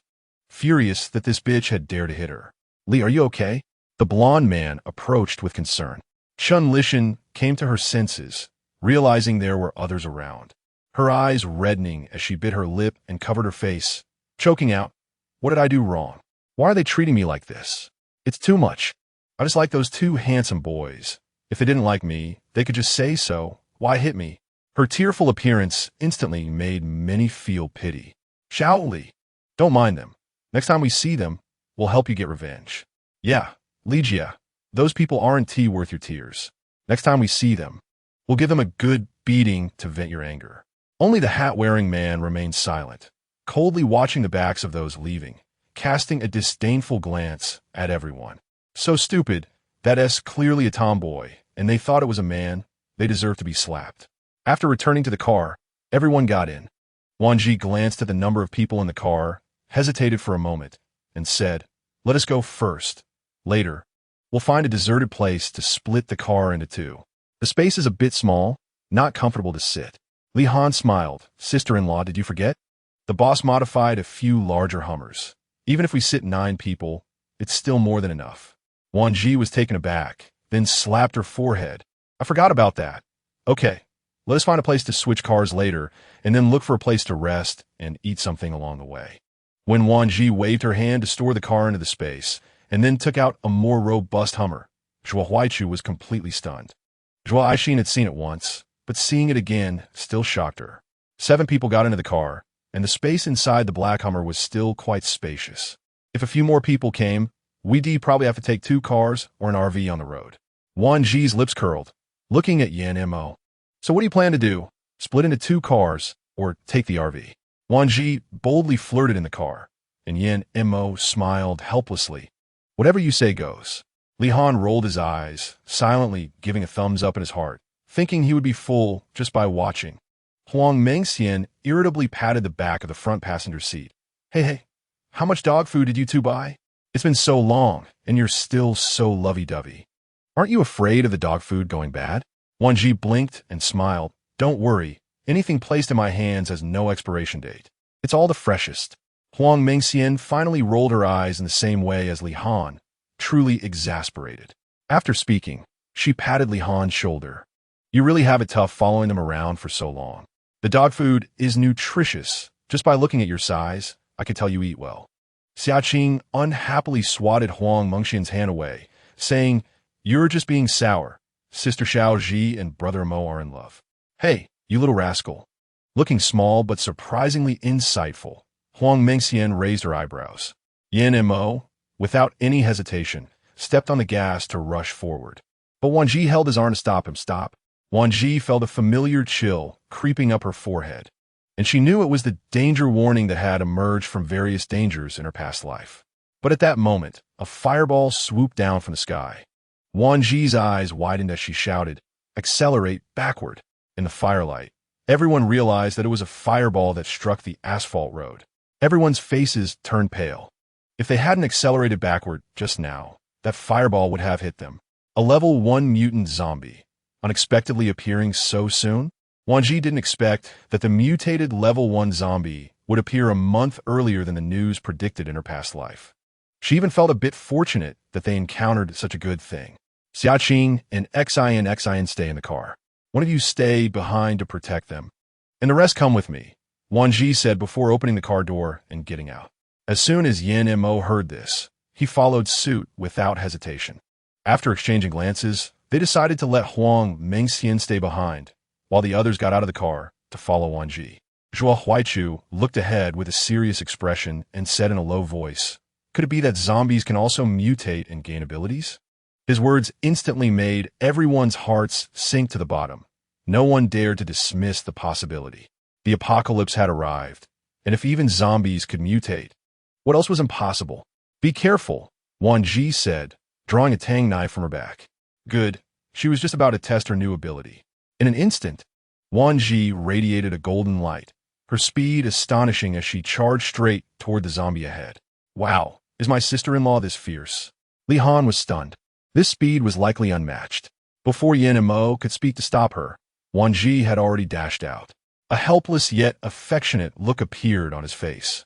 furious that this bitch had dared to hit her. "Li, are you okay?" The blonde man approached with concern. Chen Lishan came to her senses, realizing there were others around, her eyes reddening as she bit her lip and covered her face, choking out, "What did I do wrong? Why are they treating me like this? It's too much. I just like those two handsome boys. If they didn't like me, they could just say so. Why hit me?" Her tearful appearance instantly made many feel pity. "Xiao Li, don't mind them. Next time we see them, we'll help you get revenge." "Yeah, Li Jia, those people aren't tea worth your tears. Next time we see them, we'll give them a good beating to vent your anger." Only the hat-wearing man remained silent, coldly watching the backs of those leaving, casting a disdainful glance at everyone. "So stupid, that's clearly a tomboy, and they thought it was a man. They deserve to be slapped." After returning to the car, everyone got in. Wan Zhi glanced at the number of people in the car, hesitated for a moment, and said, "Let us go first. Later, we'll find a deserted place to split the car into two. The space is a bit small, not comfortable to sit." Li Han smiled. "Sister-in-law, did you forget? The boss modified a few larger Hummers. Even if we sit 9 people, it's still more than enough." Wan Zhi was taken aback, then slapped her forehead. "I forgot about that. Okay, let us find a place to switch cars later, and then look for a place to rest and eat something along the way." When Wan Zhi waved her hand to store the car into the space, and then took out a more robust Hummer, Zhuo Huaichu was completely stunned. Zhuo Aixin had seen it once, but seeing it again still shocked her. 7 people got into the car, and the space inside the black Hummer was still quite spacious. If a few more people came, we'd probably have to take 2 cars or an RV on the road. Wan Zhi's lips curled, looking at Yin Mo. "So what do you plan to do? Split into 2 cars or take the RV?" Wan Zhi boldly flirted in the car, and Yin Mo smiled helplessly. "Whatever you say goes." Li Han rolled his eyes, silently giving a thumbs up in his heart, thinking he would be full just by watching. Huang Mengxian irritably patted the back of the front passenger seat. Hey, how much dog food did you 2 buy? It's been so long, and you're still so lovey-dovey. Aren't you afraid of the dog food going bad?" Wan Zhi blinked and smiled. "Don't worry, anything placed in my hands has no expiration date. It's all the freshest." Huang Mengxian finally rolled her eyes in the same way as Li Han, truly exasperated. After speaking, she patted Li Han's shoulder. "You really have it tough following them around for so long. The dog food is nutritious. Just by looking at your size, I could tell you eat well." Xiaqing unhappily swatted Huang Mengxian's hand away, saying, "You're just being sour. Sister Xiao Zhi and Brother Mo are in love." "Hey, you little rascal." Looking small but surprisingly insightful, Huang Mengxian raised her eyebrows. Yin Mo, without any hesitation, stepped on the gas to rush forward. But Wan Zhi held his arm to stop him. Stop. Wan Zhi felt a familiar chill creeping up her forehead, and she knew it was the danger warning that had emerged from various dangers in her past life. But at that moment, a fireball swooped down from the sky. Wan Zhi's eyes widened as she shouted, "Accelerate backward!" In the firelight, everyone realized that it was a fireball that struck the asphalt road. Everyone's faces turned pale. If they hadn't accelerated backward just now, that fireball would have hit them. A level 1 mutant zombie, unexpectedly appearing so soon? Wan Zhi didn't expect that the mutated level 1 zombie would appear a month earlier than the news predicted in her past life. She even felt a bit fortunate that they encountered such a good thing. Xiaqing and Xin stay in the car. One of you stay behind to protect them, and the rest come with me, Wan Zhi said before opening the car door and getting out. As soon as Yin Mo heard this, he followed suit without hesitation. After exchanging glances, they decided to let Huang Mengxian stay behind, while the others got out of the car to follow Wan Zhi. Zhuo Huaichu looked ahead with a serious expression and said in a low voice, "Could it be that zombies can also mutate and gain abilities?" His words instantly made everyone's hearts sink to the bottom. No one dared to dismiss the possibility. The apocalypse had arrived, and if even zombies could mutate, what else was impossible? "Be careful," Wan Zhi said, drawing a tang knife from her back. Good. She was just about to test her new ability. In an instant, Wan Zhi radiated a golden light, her speed astonishing as she charged straight toward the zombie ahead. Wow, is my sister-in-law this fierce? Li Han was stunned. This speed was likely unmatched. Before Yin Mo could speak to stop her, Wan Zhi had already dashed out. A helpless yet affectionate look appeared on his face,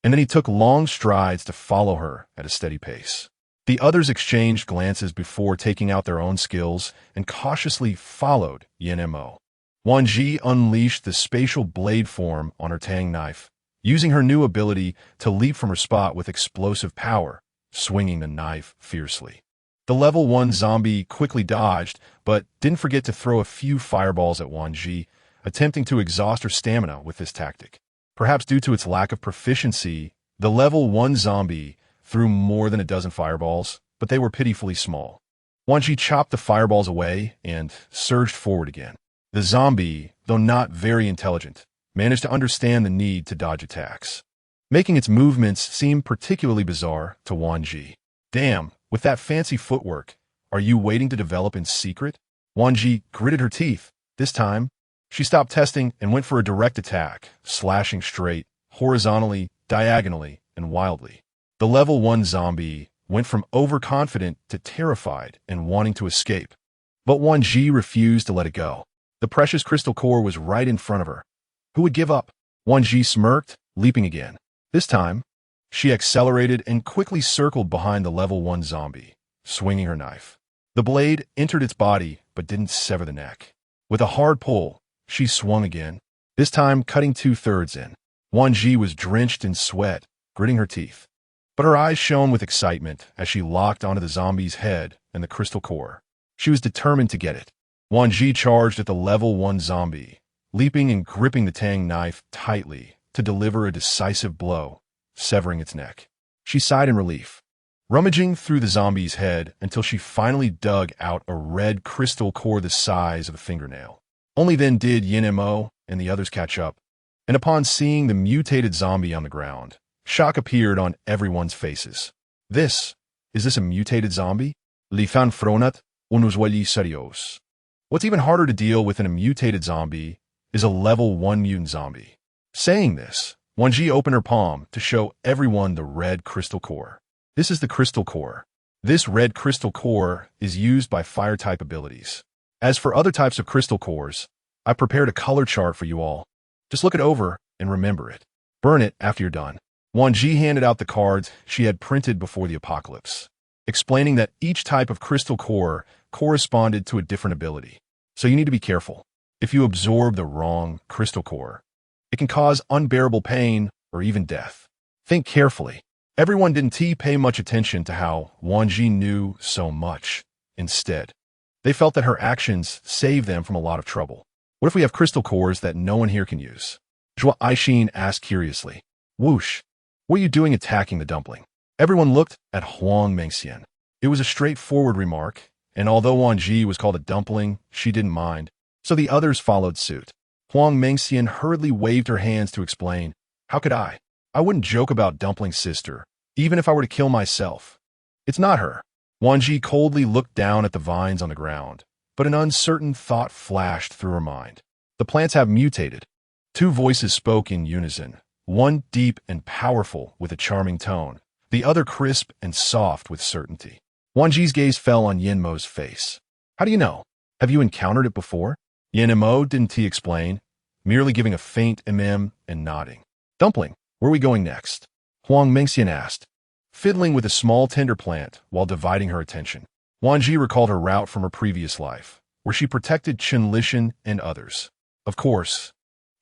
and then he took long strides to follow her at a steady pace. The others exchanged glances before taking out their own skills and cautiously followed Yin Mo. Wan Zhi unleashed the spatial blade form on her tang knife, using her new ability to leap from her spot with explosive power, swinging the knife fiercely. The level 1 zombie quickly dodged, but didn't forget to throw a few fireballs at Wan Zhi, attempting to exhaust her stamina with this tactic. Perhaps due to its lack of proficiency, the level 1 zombie threw more than a dozen fireballs, but they were pitifully small. Wan Zhi chopped the fireballs away and surged forward again. The zombie, though not very intelligent, managed to understand the need to dodge attacks, making its movements seem particularly bizarre to Wan Zhi. Damn, with that fancy footwork, are you waiting to develop in secret? Wan Zhi gritted her teeth. This time, she stopped testing and went for a direct attack, slashing straight, horizontally, diagonally, and wildly. The level 1 zombie went from overconfident to terrified and wanting to escape. But Wan Zhi refused to let it go. The precious crystal core was right in front of her. Who would give up? Wan Zhi smirked, leaping again. This time, she accelerated and quickly circled behind the level 1 zombie, swinging her knife. The blade entered its body but didn't sever the neck. With a hard pull, she swung again, this time cutting 2/3 in. Wan Zhi was drenched in sweat, gritting her teeth. But her eyes shone with excitement as she locked onto the zombie's head and the crystal core. She was determined to get it. Wan Zhi charged at the level 1 zombie, leaping and gripping the tang knife tightly to deliver a decisive blow, severing its neck. She sighed in relief, rummaging through the zombie's head until she finally dug out a red crystal core the size of a fingernail. Only then did Yin Mo and the others catch up, and upon seeing the mutated zombie on the ground, shock appeared on everyone's faces. Is this a mutated zombie? Li fan fronat unusually serios. What's even harder to deal with than a mutated zombie is a level 1 mutant zombie. Saying this, Wan Zhi opened her palm to show everyone the red crystal core. This is the crystal core. This red crystal core is used by fire-type abilities. As for other types of crystal cores, I prepared a color chart for you all. Just look it over and remember it. Burn it after you're done. Wan Zhi handed out the cards she had printed before the apocalypse, explaining that each type of crystal core corresponded to a different ability. So you need to be careful. If you absorb the wrong crystal core, it can cause unbearable pain or even death. Think carefully. Everyone didn't pay much attention to how Wan Zhi knew so much. Instead, they felt that her actions saved them from a lot of trouble. What if we have crystal cores that no one here can use? Zhuo Aishin asked curiously. Whoosh. What are you doing attacking the dumpling? Everyone looked at Huang Mengxian. It was a straightforward remark, And although Wan Zhi was called a dumpling, she didn't mind. So the others followed suit. Huang Mengxian hurriedly waved her hands to explain, "How could I? I wouldn't joke about Dumpling's sister, even if I were to kill myself. It's not her." Wan Zhi coldly looked down at the vines on the ground, but an uncertain thought flashed through her mind. The plants have mutated. Two voices spoke in unison, one deep and powerful with a charming tone, the other crisp and soft with certainty. Wan Zhi's gaze fell on Yin Mo's face. "How do you know? Have you encountered it before?" Yin Mo didn't he explain, merely giving a faint and nodding. "Dumpling, where are we going next?" Huang Mengxian asked, fiddling with a small tender plant while dividing her attention. Wan Zhi recalled her route from her previous life, where she protected Chen Lishan and others. Of course,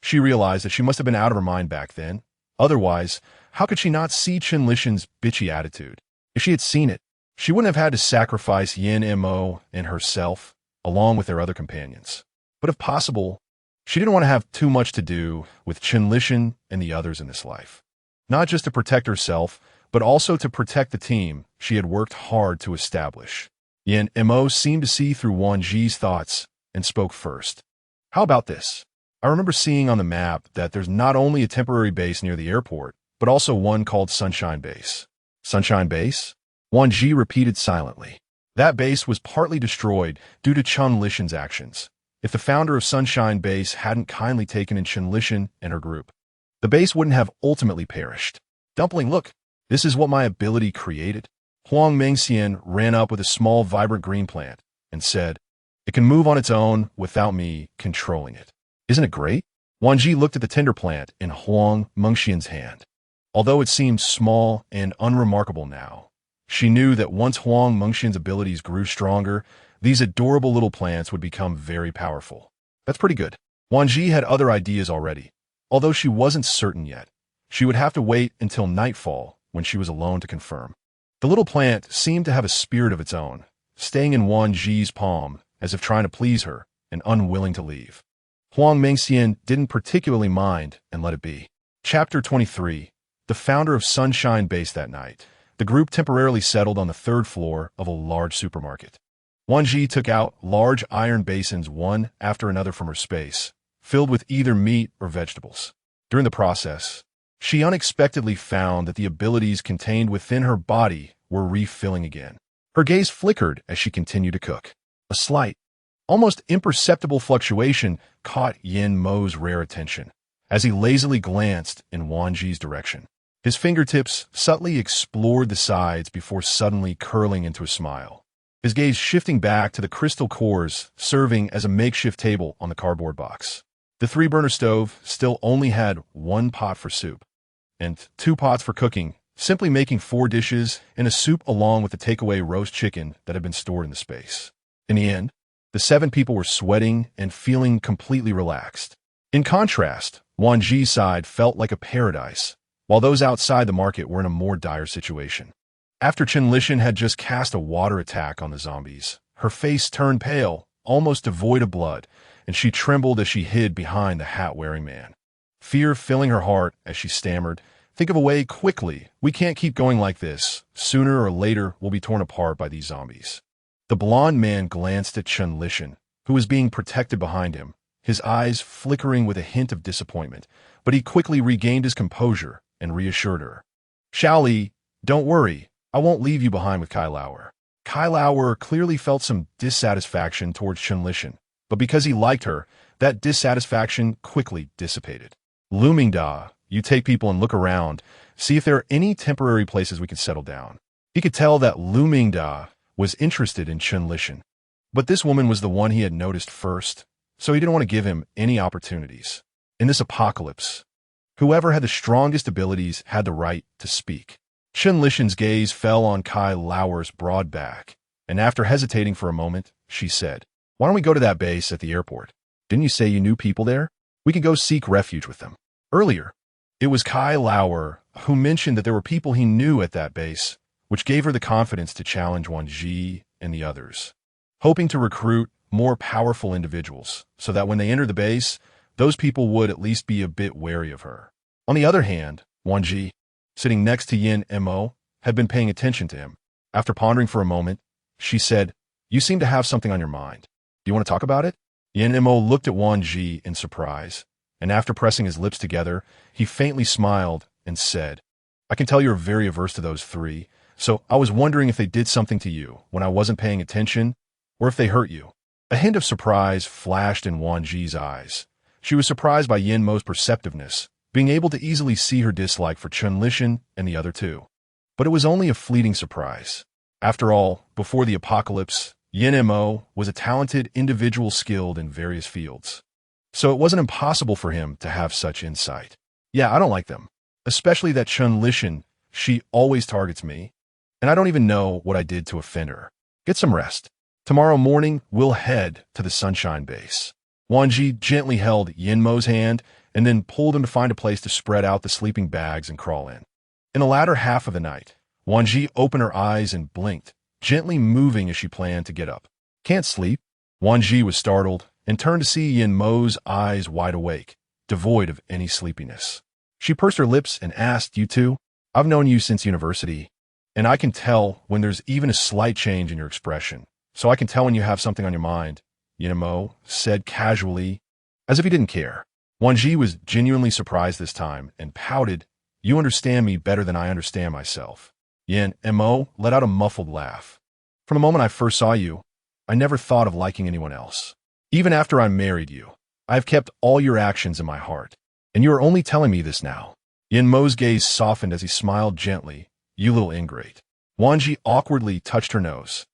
she realized that she must have been out of her mind back then. Otherwise, how could she not see Chen Lishan's bitchy attitude? If she had seen it, she wouldn't have had to sacrifice Yin Mo and herself, along with their other companions. But if possible, she didn't want to have too much to do with Chen Lishan and the others in this life. Not just to protect herself, but also to protect the team she had worked hard to establish. Yin Mo seemed to see through Wan Zhi's thoughts and spoke first. "How about this? I remember seeing on the map that there's not only a temporary base near the airport, but also one called Sunshine Base." "Sunshine Base?" Wan Zhi repeated silently. That base was partly destroyed due to Chen Lishan's actions. If the founder of Sunshine Base hadn't kindly taken in Chen Lishan and her group, the base wouldn't have ultimately perished. "Dumpling, look, this is what my ability created." Huang Mengxian ran up with a small vibrant green plant and said, "It can move on its own without me controlling it. Isn't it great?" Wan Zhi looked at the tender plant in Huang Mengxian's hand. Although it seemed small and unremarkable now, she knew that once Huang Mengxian's abilities grew stronger, these adorable little plants would become very powerful. That's pretty good. Wan Zhi had other ideas already. Although she wasn't certain yet, she would have to wait until nightfall when she was alone to confirm. The little plant seemed to have a spirit of its own, staying in Wan Zhi's palm as if trying to please her and unwilling to leave. Huang Mengxian didn't particularly mind and let it be. Chapter 23. The founder of Sunshine Base. That night, the group temporarily settled on the third floor of a large supermarket. Wan Zhi took out large iron basins one after another from her space, filled with either meat or vegetables. During the process, she unexpectedly found that the abilities contained within her body were refilling again. Her gaze flickered as she continued to cook. A slight, almost imperceptible fluctuation caught Yin Mo's rare attention as he lazily glanced in Wan Zhi's direction. His fingertips subtly explored the sides before suddenly curling into a smile, his gaze shifting back to the crystal cores serving as a makeshift table on the cardboard box. The three-burner stove still only had one pot for soup and 2 pots for cooking, simply making 4 dishes and a soup along with the takeaway roast chicken that had been stored in the space. In the end, the 7 people were sweating and feeling completely relaxed. In contrast, Wan Zhi's side felt like a paradise, while those outside the market were in a more dire situation. After Chen Lishan had just cast a water attack on the zombies, her face turned pale, almost devoid of blood, and she trembled as she hid behind the hat-wearing man. Fear filling her heart as she stammered, "Think of a way quickly. We can't keep going like this. Sooner or later, we'll be torn apart by these zombies." The blond man glanced at Chen Lishan, who was being protected behind him, his eyes flickering with a hint of disappointment, but he quickly regained his composure and reassured her. "Xiaoli, don't worry. I won't leave you behind with Kai Lauer." Kai Lauer clearly felt some dissatisfaction towards Chen Lishan, but because he liked her, that dissatisfaction quickly dissipated. "Luming Da, you take people and look around, see if there are any temporary places we can settle down." He could tell that Luming Da was interested in Chen Lishan, but this woman was the one he had noticed first, so he didn't want to give him any opportunities. In this apocalypse, whoever had the strongest abilities had the right to speak. Chen Lishan's gaze fell on Kai Lauer's broad back, and after hesitating for a moment, she said, "Why don't we go to that base at the airport? Didn't you say you knew people there? We can go seek refuge with them." Earlier, it was Kai Lauer who mentioned that there were people he knew at that base, which gave her the confidence to challenge Wan Zhi and the others, hoping to recruit more powerful individuals so that when they entered the base, those people would at least be a bit wary of her. On the other hand, Wan Zhi, sitting next to Yin Mo, had been paying attention to him. After pondering for a moment, she said, You seem to have something on your mind. Do you want to talk about it? Yin Mo looked at Wan Zhi in surprise, and after pressing his lips together, he faintly smiled and said, I can tell you're very averse to those three, so I was wondering if they did something to you when I wasn't paying attention, or if they hurt you. A hint of surprise flashed in Wan Zhi's eyes. She was surprised by Yin Mo's perceptiveness, being able to easily see her dislike for Chun Lishan and the other two. But it was only a fleeting surprise. After all, before the apocalypse, Yin Mo was a talented individual skilled in various fields. So it wasn't impossible for him to have such insight. Yeah, I don't like them. Especially that Chun Lishan, she always targets me. And I don't even know what I did to offend her. Get some rest. Tomorrow morning, we'll head to the Sunshine Base. Wan Zhi gently held Yin Mo's hand and then pulled him to find a place to spread out the sleeping bags and crawl in. In the latter half of the night, Wan Zhi opened her eyes and blinked, gently moving as she planned to get up. Can't sleep? Wan Zhi was startled and turned to see Yin Mo's eyes wide awake, devoid of any sleepiness. She pursed her lips and asked, You two? I've known you since university, and I can tell when there's even a slight change in your expression. So I can tell when you have something on your mind, Yin Mo said casually, as if he didn't care. Wan Zhi was genuinely surprised this time and pouted, You understand me better than I understand myself. Yin Mo let out a muffled laugh. From the moment I first saw you, I never thought of liking anyone else. Even after I married you, I have kept all your actions in my heart, and you are only telling me this now. Yin Mo's gaze softened as he smiled gently. You little ingrate. Wan Zhi awkwardly touched her nose,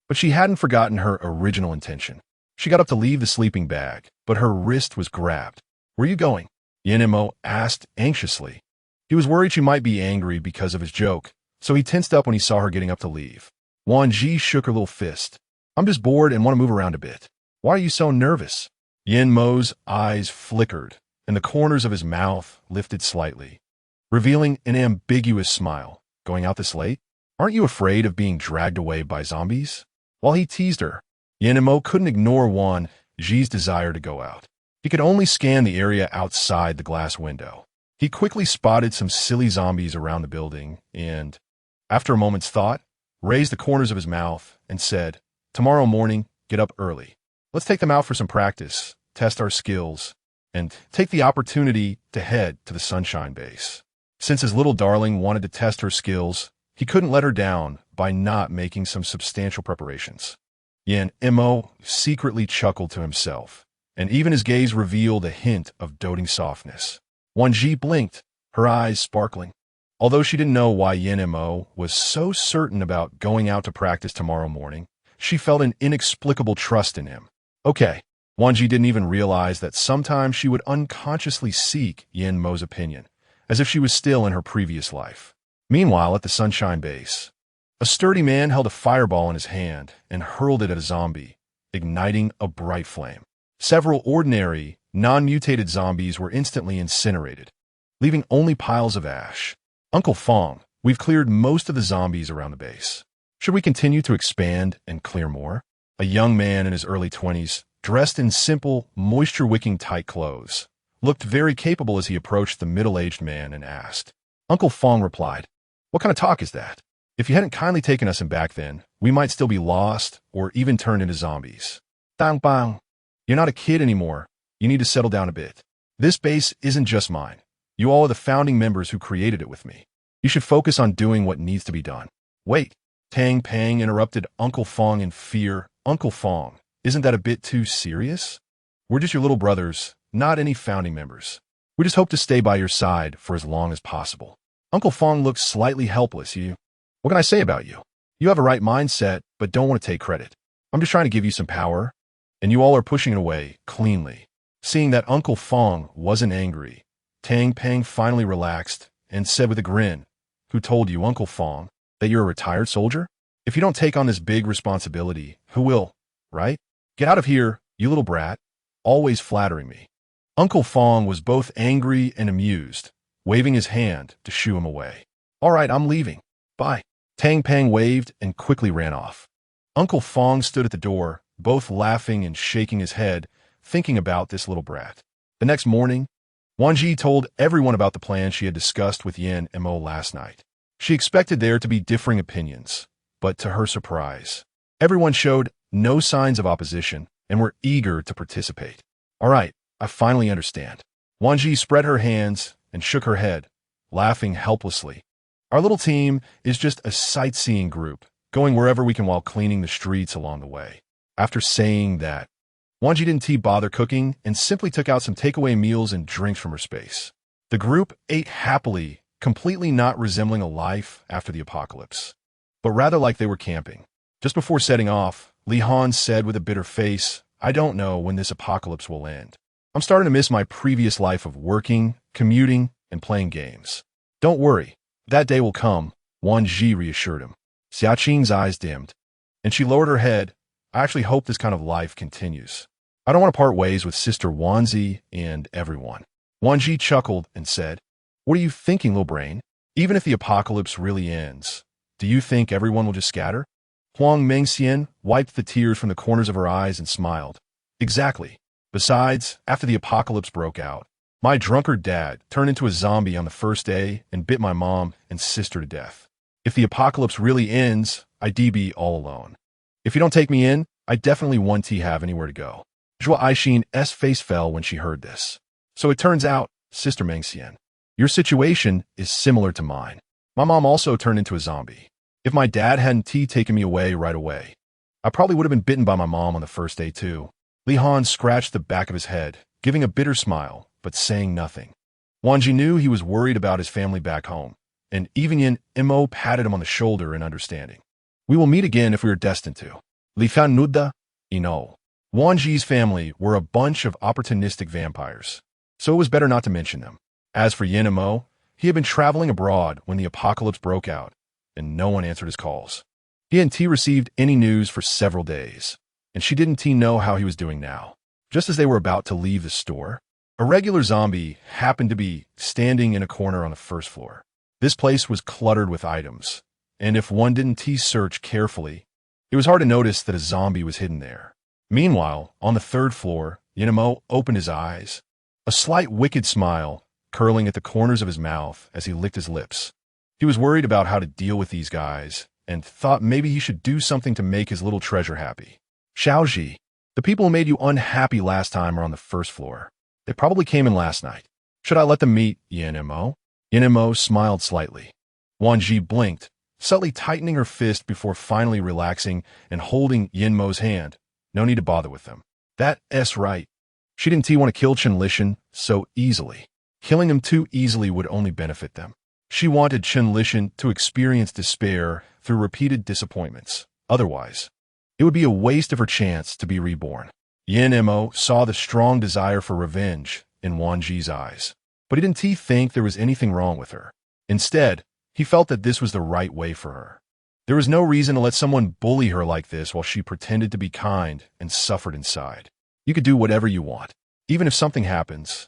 but she hadn't forgotten her original intention. She got up to leave the sleeping bag, but her wrist was grabbed. Where are you going? Yin Mo asked anxiously. He was worried she might be angry because of his joke, so he tensed up when he saw her getting up to leave. Wan Zhi shook her little fist. I'm just bored and want to move around a bit. Why are you so nervous? Yin Mo's eyes flickered, and the corners of his mouth lifted slightly, revealing an ambiguous smile. Going out this late? Aren't you afraid of being dragged away by zombies? While he teased her, Yin Mo couldn't ignore Wan Zhi's desire to go out. He could only scan the area outside the glass window. He quickly spotted some silly zombies around the building and, after a moment's thought, raised the corners of his mouth and said, Tomorrow morning, get up early. Let's take them out for some practice, test our skills, and take the opportunity to head to the Sunshine Base. Since his little darling wanted to test her skills, he couldn't let her down by not making some substantial preparations. Yin Mo secretly chuckled to himself, and even his gaze revealed a hint of doting softness. Wan Zhi blinked, her eyes sparkling. Although she didn't know why Yin Mo was so certain about going out to practice tomorrow morning, she felt an inexplicable trust in him. Okay, Wan Zhi didn't even realize that sometimes she would unconsciously seek Yin Mo's opinion, as if she was still in her previous life. Meanwhile, at the Sunshine Base, a sturdy man held a fireball in his hand and hurled it at a zombie, igniting a bright flame. Several ordinary, non-mutated zombies were instantly incinerated, leaving only piles of ash. Uncle Fong, we've cleared most of the zombies around the base. Should we continue to expand and clear more? A young man in his early 20s, dressed in simple, moisture-wicking tight clothes, looked very capable as he approached the middle-aged man and asked. Uncle Fong replied, What kind of talk is that? If you hadn't kindly taken us in back then, we might still be lost or even turned into zombies. Dang bang. You're not a kid anymore. You need to settle down a bit. This base isn't just mine. You all are the founding members who created it with me. You should focus on doing what needs to be done. Wait. Tang Pang interrupted Uncle Fong in fear. Uncle Fong, isn't that a bit too serious? We're just your little brothers, not any founding members. We just hope to stay by your side for as long as possible. Uncle Fong looked slightly helpless. What can I say about you? You have a right mindset, but don't want to take credit. I'm just trying to give you some power, and you all are pushing it away cleanly. Seeing that Uncle Fong wasn't angry, Tang Pang finally relaxed and said with a grin, Who told you, Uncle Fong, that you're a retired soldier? If you don't take on this big responsibility, who will, right? Get out of here, you little brat, always flattering me. Uncle Fong was both angry and amused, waving his hand to shoo him away. All right, I'm leaving. Bye. Tang Pang waved and quickly ran off. Uncle Fong stood at the door, both laughing and shaking his head, thinking about this little brat. The next morning, Wan Zhi told everyone about the plan she had discussed with Yin Mo last night. She expected there to be differing opinions, but to her surprise, everyone showed no signs of opposition, and were eager to participate. All right, I finally understand. Wan Zhi spread her hands and shook her head, laughing helplessly. Our little team is just a sightseeing group, going wherever we can while cleaning the streets along the way. After saying that, Wan Zhi didn't bother cooking and simply took out some takeaway meals and drinks from her space. The group ate happily, completely not resembling a life after the apocalypse, but rather like they were camping. Just before setting off, Li Han said with a bitter face, "I don't know when this apocalypse will end. I'm starting to miss my previous life of working, commuting, and playing games." "Don't worry, that day will come," Wan Zhi reassured him. Xiaqing's eyes dimmed, and she lowered her head. "I actually hope this kind of life continues. I don't want to part ways with Sister Wan Zhi and everyone." Wan Zhi chuckled and said, "What are you thinking, little brain? Even if the apocalypse really ends, do you think everyone will just scatter?" Huang Mengxian wiped the tears from the corners of her eyes and smiled. "Exactly. Besides, after the apocalypse broke out, my drunkard dad turned into a zombie on the first day and bit my mom and sister to death. If the apocalypse really ends, I'd be all alone. If you don't take me in, I definitely won't have anywhere to go." Zhuo Aishin's face fell when she heard this. "So it turns out, Sister Mengxian, your situation is similar to mine. My mom also turned into a zombie. If my dad hadn't taken me away right away, I probably would have been bitten by my mom on the first day too." Li Han scratched the back of his head, giving a bitter smile, but saying nothing. Wan Zhi knew he was worried about his family back home, and even Yin Mo patted him on the shoulder in understanding. "We will meet again if we are destined to. Li Fan Nuda, Wan Zhi's family were a bunch of opportunistic vampires, so it was better not to mention them. As for Yin Mo, he had been traveling abroad when the apocalypse broke out, and no one answered his calls. He hadn't received any news for several days, and she didn't know how he was doing now. Just as they were about to leave the store, a regular zombie happened to be standing in a corner on the first floor. This place was cluttered with items, and if one didn't search carefully, it was hard to notice that a zombie was hidden there. Meanwhile, on the third floor, Yin Mo opened his eyes, a slight wicked smile curling at the corners of his mouth as he licked his lips. He was worried about how to deal with these guys and thought maybe he should do something to make his little treasure happy. "Xiaozhi, the people who made you unhappy last time are on the first floor. They probably came in last night. Should I let them meet Yin Mo?" Yin Mo smiled slightly. Wan Zhi blinked, subtly tightening her fist before finally relaxing and holding Yin Mo's hand. No need to bother with them. That's right. She didn't want to kill Chen Lishan so easily. Killing him too easily would only benefit them. She wanted Chen Lishan to experience despair through repeated disappointments. Otherwise, it would be a waste of her chance to be reborn. Yin Mo saw the strong desire for revenge in Wan Zhi's eyes, but he didn't think there was anything wrong with her. Instead, he felt that this was the right way for her. There was no reason to let someone bully her like this while she pretended to be kind and suffered inside. "You could do whatever you want, even if something happens.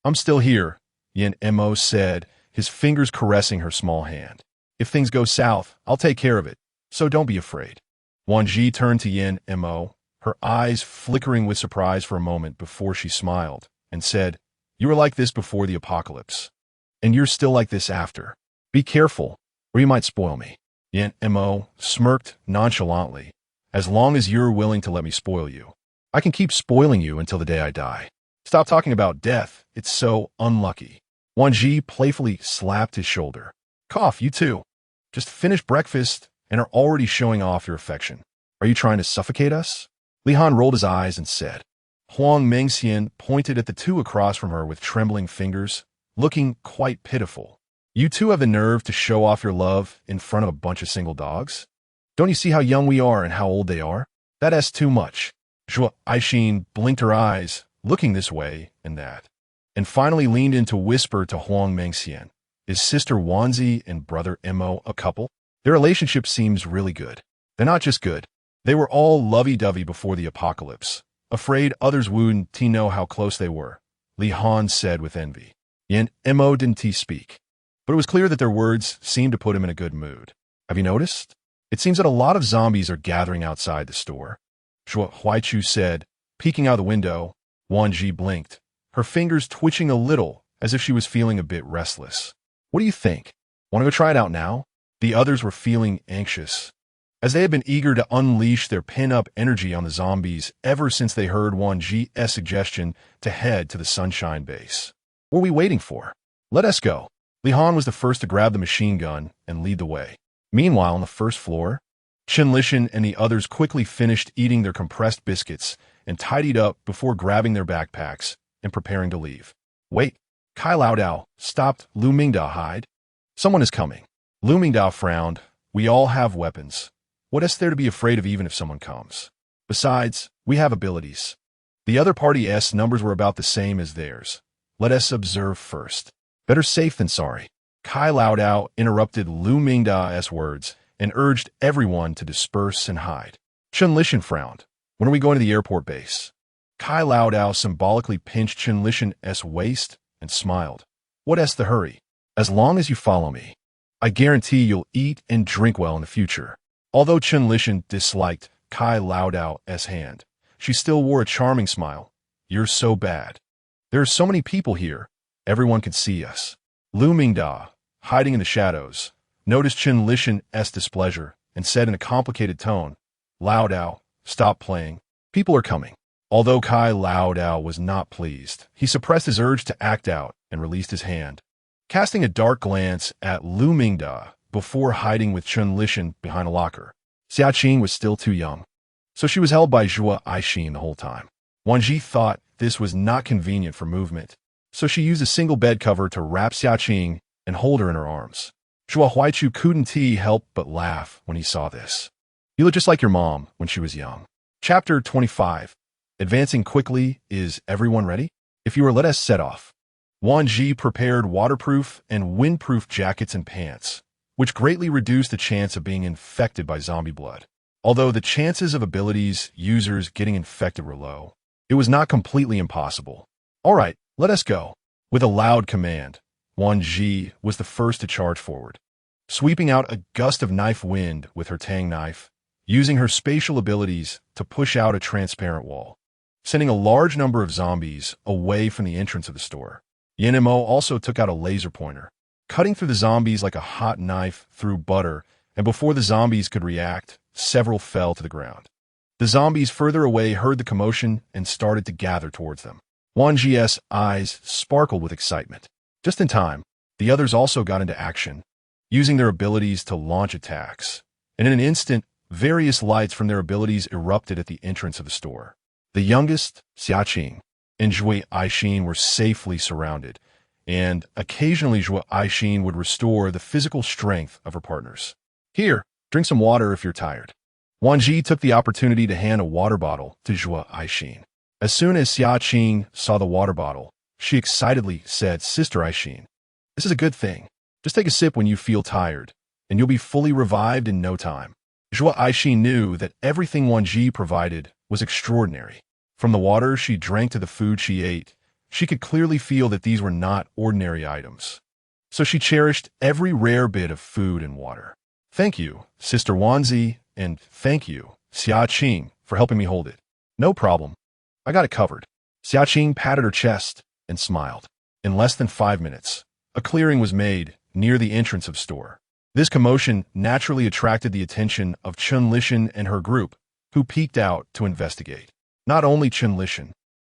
I'm still here," Yin Mo said, his fingers caressing her small hand. "If things go south, I'll take care of it, so don't be afraid." Wan Zhi turned to Yin Mo, her eyes flickering with surprise for a moment before she smiled, and said, "You were like this before the apocalypse, and you're still like this after. Be careful, or you might spoil me." Yin Mo smirked nonchalantly. "As long as you're willing to let me spoil you, I can keep spoiling you until the day I die. Stop talking about death, it's so unlucky." Wan Zhi playfully slapped his shoulder. "Cough, you too. Just finished breakfast and are already showing off your affection. Are you trying to suffocate us?" Li Han rolled his eyes and said. Huang Mengxian pointed at the two across from her with trembling fingers, looking quite pitiful. "You two have the nerve to show off your love in front of a bunch of single dogs? Don't you see how young we are and how old they are? That's too much." Zhuo Aishin blinked her eyes, looking this way and that, and finally leaned in to whisper to Huang Mengxian, "Is Sister Wan Zhi and Brother Mo a couple? Their relationship seems really good." "They're not just good. They were all lovey-dovey before the apocalypse, afraid others wouldn't know how close they were," Li Han said with envy. Yin Mo didn't speak, but it was clear that their words seemed to put him in a good mood. "Have you noticed? It seems that a lot of zombies are gathering outside the store," Zhuo Huaichu said, peeking out the window. Wan Zhi blinked, her fingers twitching a little as if she was feeling a bit restless. "What do you think? Want to go try it out now?" The others were feeling anxious. as they had been eager to unleash their pin-up energy on the zombies ever since they heard Wan Zhi's suggestion to head to the Sunshine Base. What are we waiting for? Let us go. Li Han was the first to grab the machine gun and lead the way. Meanwhile, on the first floor, Chen Lishan and the others quickly finished eating their compressed biscuits and tidied up before grabbing their backpacks and preparing to leave. Wait, Kai Lao Dao stopped Lu Mingda hide. Someone is coming. Lu Mingda frowned. We all have weapons. What is there to be afraid of even if someone comes? Besides, we have abilities. The other party's numbers were about the same as theirs. Let us observe first. Better safe than sorry. Kai Lao Dao interrupted Lu Mingda's words and urged everyone to disperse and hide. Chen Lishan frowned. When are we going to the airport base? Kai Lao Dao symbolically pinched Chen Lishan's waist and smiled. What's the hurry? As long as you follow me, I guarantee you'll eat and drink well in the future. Although Chen Lishan disliked Kai Lao Dao's hand, she still wore a charming smile. You're so bad. There are so many people here. Everyone can see us. Lu Mingda, hiding in the shadows, noticed Chen Lishan's displeasure and said in a complicated tone, Lao Dao, stop playing. People are coming. Although Kai Lao Dao was not pleased, he suppressed his urge to act out and released his hand. Casting a dark glance at Lu Mingda before hiding with Chen Lishan behind a locker, Xia Qing was still too young, so she was held by Zhuo Aixin the whole time. Wan Zhi thought this was not convenient for movement, so she used a single bed cover to wrap Xia Qing and hold her in her arms. Zhuo Huaichu couldn't help but laugh when he saw this. You look just like your mom when she was young. Chapter 25. Advancing quickly. Is everyone ready? If you are, let us set off. Wan Zhi prepared waterproof and windproof jackets and pants, which greatly reduced the chance of being infected by zombie blood. Although the chances of abilities users getting infected were low, it was not completely impossible. All right, let us go. With a loud command, Wan Zhi was the first to charge forward, sweeping out a gust of knife wind with her tang knife, using her spatial abilities to push out a transparent wall, sending a large number of zombies away from the entrance of the store. Yan Mo also took out a laser pointer, cutting through the zombies like a hot knife through butter, and before the zombies could react, several fell to the ground. The zombies further away heard the commotion and started to gather towards them. Wan Zhi's eyes sparkled with excitement. Just in time, the others also got into action, using their abilities to launch attacks, and in an instant, various lights from their abilities erupted at the entrance of the store. The youngest, Xia Qing, and Zhuo Aixin were safely surrounded, and occasionally Zhuo Aixin would restore the physical strength of her partners. Here, drink some water if you're tired. Wan Zhi took the opportunity to hand a water bottle to Zhuo Aixin. As soon as Xia Qing saw the water bottle, she excitedly said, Sister Aixin, this is a good thing. Just take a sip when you feel tired, and you'll be fully revived in no time. Zhuo Aixin knew that everything Wan Zhi provided was extraordinary. From the water she drank to the food she ate, she could clearly feel that these were not ordinary items. So she cherished every rare bit of food and water. Thank you, Sister Wan Zhi, and thank you, Xia Qing, for helping me hold it. No problem. I got it covered. Xia Qing patted her chest and smiled. In less than 5 minutes, a clearing was made near the entrance of the store. This commotion naturally attracted the attention of Chen Lishan and her group, who peeked out to investigate. Not only Chen Lishan,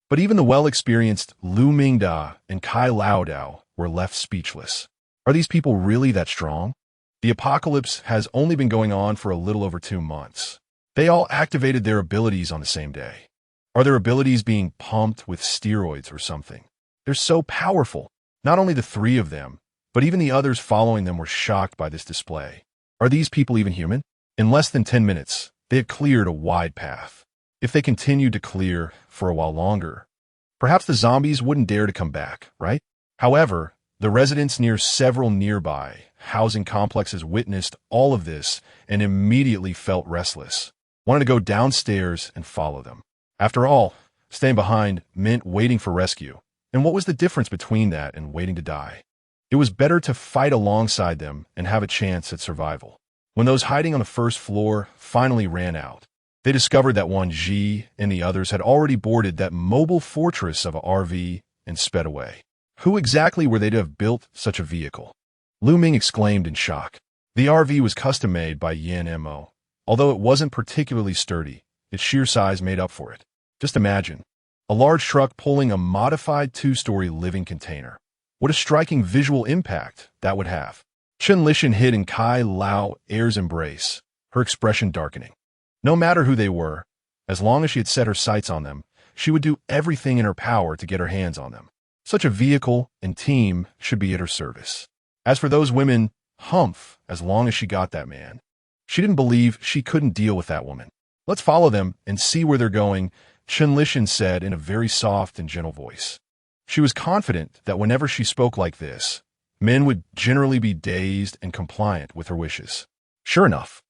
but even the well-experienced Lu Mingda and Kai Lao Dao were left speechless. Are these people really that strong? The apocalypse has only been going on for a little over 2 months. They all activated their abilities on the same day. Are their abilities being pumped with steroids or something? They're so powerful. Not only the 3 of them, but even the others following them were shocked by this display. Are these people even human? In less than 10 minutes, they had cleared a wide path. If they continued to clear for a while longer, perhaps the zombies wouldn't dare to come back, right? However, the residents near several nearby housing complexes witnessed all of this and immediately felt restless, wanted to go downstairs and follow them. After all, staying behind meant waiting for rescue. And what was the difference between that and waiting to die? It was better to fight alongside them and have a chance at survival. When those hiding on the first floor finally ran out, they discovered that Wan Zhi and the others had already boarded that mobile fortress of a RV and sped away. Who exactly were they to have built such a vehicle? Lu Ming exclaimed in shock. The RV was custom-made by Yan Mo, Although it wasn't particularly sturdy, its sheer size made up for it. Just imagine, a large truck pulling a modified two-story living container. What a striking visual impact that would have. Chen Lishan hid in Kai Lao Air's embrace, her expression darkening. No matter who they were, as long as she had set her sights on them, she would do everything in her power to get her hands on them. Such a vehicle and team should be at her service. As for those women, humph, as long as she got that man. She didn't believe she couldn't deal with that woman. Let's follow them and see where they're going, Chen Lishan said in a very soft and gentle voice. She was confident that whenever she spoke like this, men would generally be dazed and compliant with her wishes. Sure enough,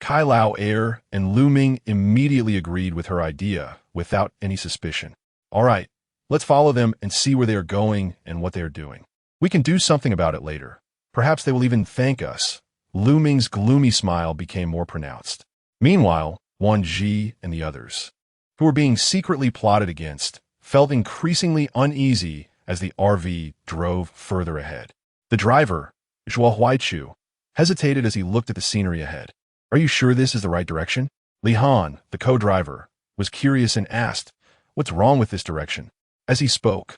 Kai Lao Air and Lu Ming immediately agreed with her idea without any suspicion. All right, let's follow them and see where they are going and what they are doing. We can do something about it later. Perhaps they will even thank us. Lu Ming's gloomy smile became more pronounced. Meanwhile, Wan Zhi and the others, who were being secretly plotted against, felt increasingly uneasy as the RV drove further ahead. The driver, Zhuo Huaichu, hesitated as he looked at the scenery ahead. Are you sure this is the right direction? Li Han, the co-driver, was curious and asked, what's wrong with this direction? As he spoke,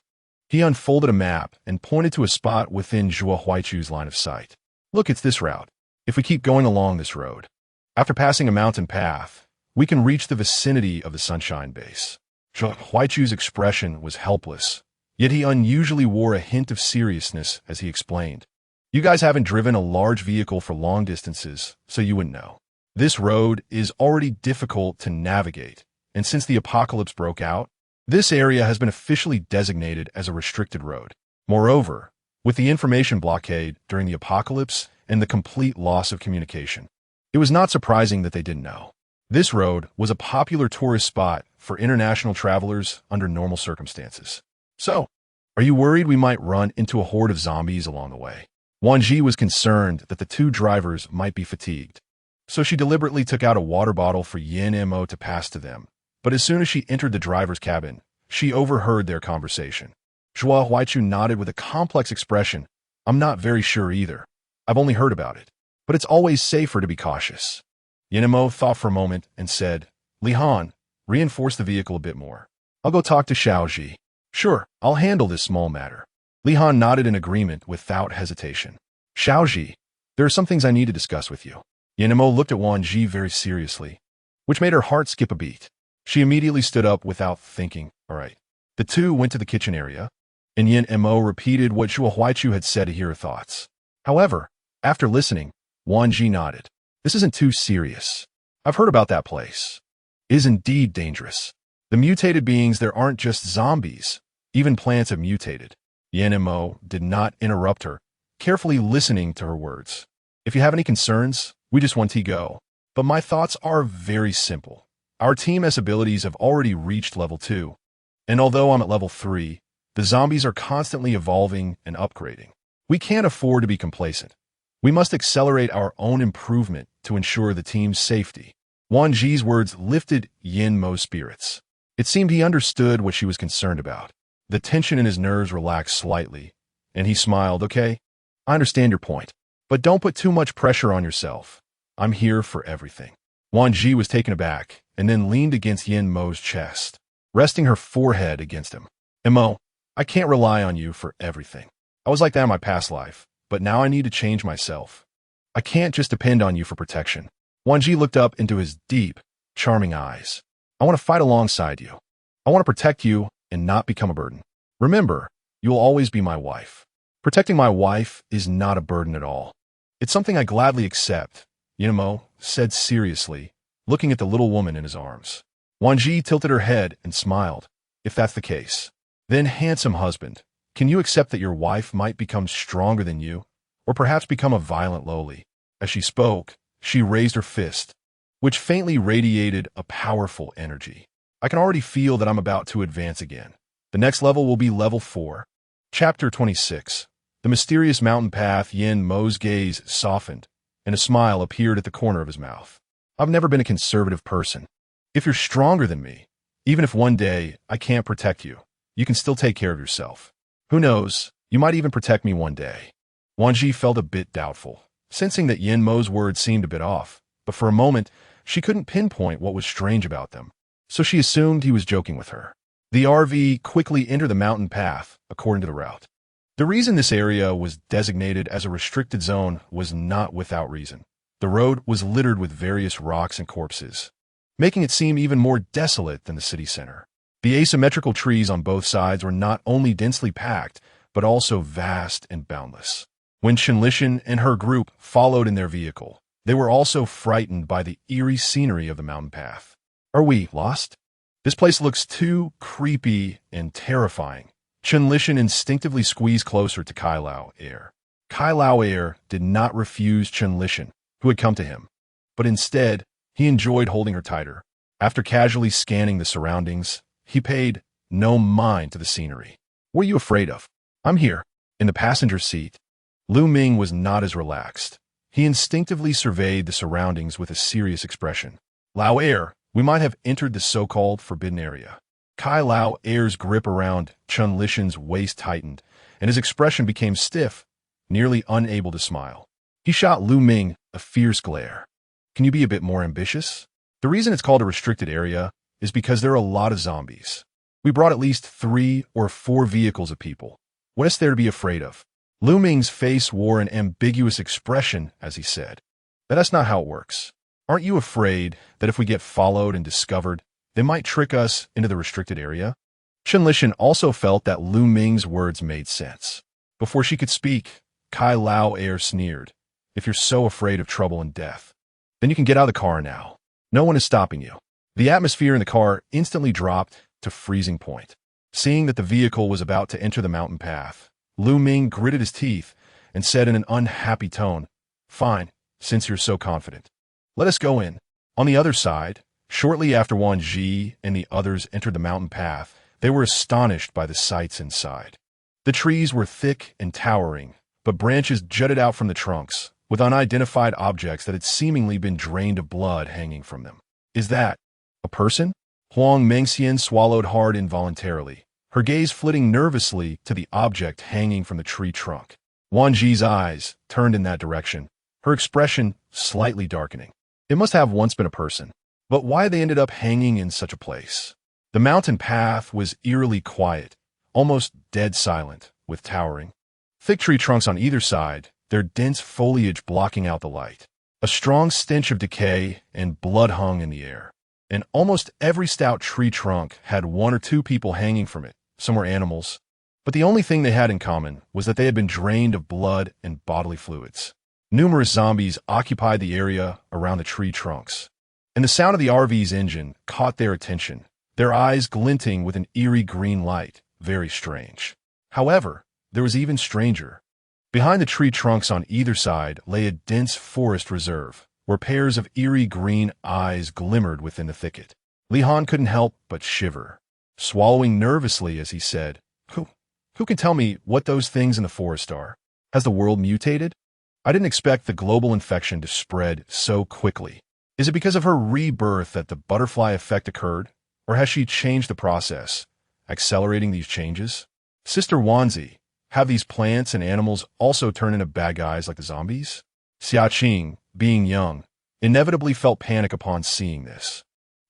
he unfolded a map and pointed to a spot within Zhuo Huaichu's line of sight. Look, it's this route. If we keep going along this road, after passing a mountain path, we can reach the vicinity of the Sunshine Base. Zhuo Huaichu's expression was helpless, yet he unusually wore a hint of seriousness as he explained. You guys haven't driven a large vehicle for long distances, so you wouldn't know. This road is already difficult to navigate, and since the apocalypse broke out, this area has been officially designated as a restricted road. Moreover, with the information blockade during the apocalypse and the complete loss of communication, it was not surprising that they didn't know. This road was a popular tourist spot for international travelers under normal circumstances. So, are you worried we might run into a horde of zombies along the way? Wan Zhi was concerned that the two drivers might be fatigued, so she deliberately took out a water bottle for Yin Mo to pass to them. But as soon as she entered the driver's cabin, she overheard their conversation. Zhuo Huaichu nodded with a complex expression. I'm not very sure either. I've only heard about it, but it's always safer to be cautious. Yin Mo thought for a moment and said, Li Han, reinforce the vehicle a bit more. I'll go talk to Xiaozhi. Sure, I'll handle this small matter. Li Han nodded in agreement without hesitation. Xiaozhi, there are some things I need to discuss with you. Yin Mo looked at Wan Zhi very seriously, which made her heart skip a beat. She immediately stood up without thinking. All right. The two went to the kitchen area, and Yin Mo repeated what Zhuo Huaichu had said to hear her thoughts. However, after listening, Wan Zhi nodded. This isn't too serious. I've heard about that place. It is indeed dangerous. The mutated beings there aren't just zombies. Even plants have mutated. Yin Mo did not interrupt her, carefully listening to her words. If you have any concerns, we just want to go. But my thoughts are very simple. Our team S abilities have already reached level 2. And although I'm at level 3, the zombies are constantly evolving and upgrading. We can't afford to be complacent. We must accelerate our own improvement to ensure the team's safety. Wan Zhi's words lifted Yin Mo's spirits. It seemed he understood what she was concerned about. The tension in his nerves relaxed slightly, and he smiled. Okay, I understand your point, but don't put too much pressure on yourself. I'm here for everything. Wan Zhi was taken aback and then leaned against Yin Mo's chest, resting her forehead against him. Mo, I can't rely on you for everything. I was like that in my past life, but now I need to change myself. I can't just depend on you for protection. Wan Zhi looked up into his deep, charming eyes. I want to fight alongside you. I want to protect you and not become a burden. Remember, you will always be my wife. Protecting my wife is not a burden at all. It's something I gladly accept, Yin Mo said seriously, looking at the little woman in his arms. Wan Zhi tilted her head and smiled. If that's the case, then handsome husband, can you accept that your wife might become stronger than you, or perhaps become a violent lowly? As she spoke, she raised her fist, which faintly radiated a powerful energy. I can already feel that I'm about to advance again. The next level will be level 4. Chapter 26. The mysterious mountain path. Yin Mo's gaze softened, and a smile appeared at the corner of his mouth. I've never been a conservative person. If you're stronger than me, even if one day I can't protect you, you can still take care of yourself. Who knows, you might even protect me one day. Wan Zhi felt a bit doubtful, sensing that Yin Mo's words seemed a bit off, but for a moment, She couldn't pinpoint what was strange about them, so she assumed he was joking with her. The RV quickly entered the mountain path, according to the route. The reason this area was designated as a restricted zone was not without reason. The road was littered with various rocks and corpses, making it seem even more desolate than the city center. The asymmetrical trees on both sides were not only densely packed, but also vast and boundless. When Chenlishan and her group followed in their vehicle, they were also frightened by the eerie scenery of the mountain path. Are we lost? This place looks too creepy and terrifying. Chenlishan instinctively squeezed closer to Kai Lao Air. Kai Lao Air did not refuse Chenlishan, who had come to him, but instead, he enjoyed holding her tighter. After casually scanning the surroundings, he paid no mind to the scenery. What are you afraid of? I'm here. In the passenger seat, Lu Ming was not as relaxed. He instinctively surveyed the surroundings with a serious expression. Lao Air, we might have entered the so-called forbidden area. Kai Lao Air's grip around Chenlishan's waist tightened, and his expression became stiff, nearly unable to smile. He shot Lu Ming a fierce glare. Can you be a bit more ambitious? The reason it's called a restricted area is because there are a lot of zombies. We brought at least 3 or 4 vehicles of people. What is there to be afraid of? Lu Ming's face wore an ambiguous expression as he said, That's not how it works. Aren't you afraid that if we get followed and discovered, they might trick us into the restricted area? Chenlishan also felt that Lu Ming's words made sense. Before she could speak, Kai Lao Air sneered. If you're so afraid of trouble and death, then you can get out of the car now. No one is stopping you. The atmosphere in the car instantly dropped to freezing point. Seeing that the vehicle was about to enter the mountain path, Lu Ming gritted his teeth and said in an unhappy tone, Fine, since you're so confident. Let us go in. On the other side, shortly after Wan Zhi and the others entered the mountain path, they were astonished by the sights inside. The trees were thick and towering, but branches jutted out from the trunks, with unidentified objects that had seemingly been drained of blood hanging from them. Is that a person? Huang Mengxian swallowed hard involuntarily, her gaze flitting nervously to the object hanging from the tree trunk. Wan Zhi's eyes turned in that direction, her expression slightly darkening. It must have once been a person, but why they ended up hanging in such a place? The mountain path was eerily quiet, almost dead silent, with towering, thick tree trunks on either side, their dense foliage blocking out the light. A strong stench of decay and blood hung in the air, and almost every stout tree trunk had 1 or 2 people hanging from it. Some were animals, but the only thing they had in common was that they had been drained of blood and bodily fluids. Numerous zombies occupied the area around the tree trunks, and the sound of the RV's engine caught their attention, their eyes glinting with an eerie green light, very strange. However, there was even stranger. Behind the tree trunks on either side lay a dense forest reserve, where pairs of eerie green eyes glimmered within the thicket. Li Han couldn't help but shiver, swallowing nervously as he said, Who can tell me what those things in the forest are? Has the world mutated? I didn't expect the global infection to spread so quickly. Is it because of her rebirth that the butterfly effect occurred, or has she changed the process, accelerating these changes? Sister Wan Zhi, have these plants and animals also turned into bad guys like the zombies? Xiaqing, being young, inevitably felt panic upon seeing this.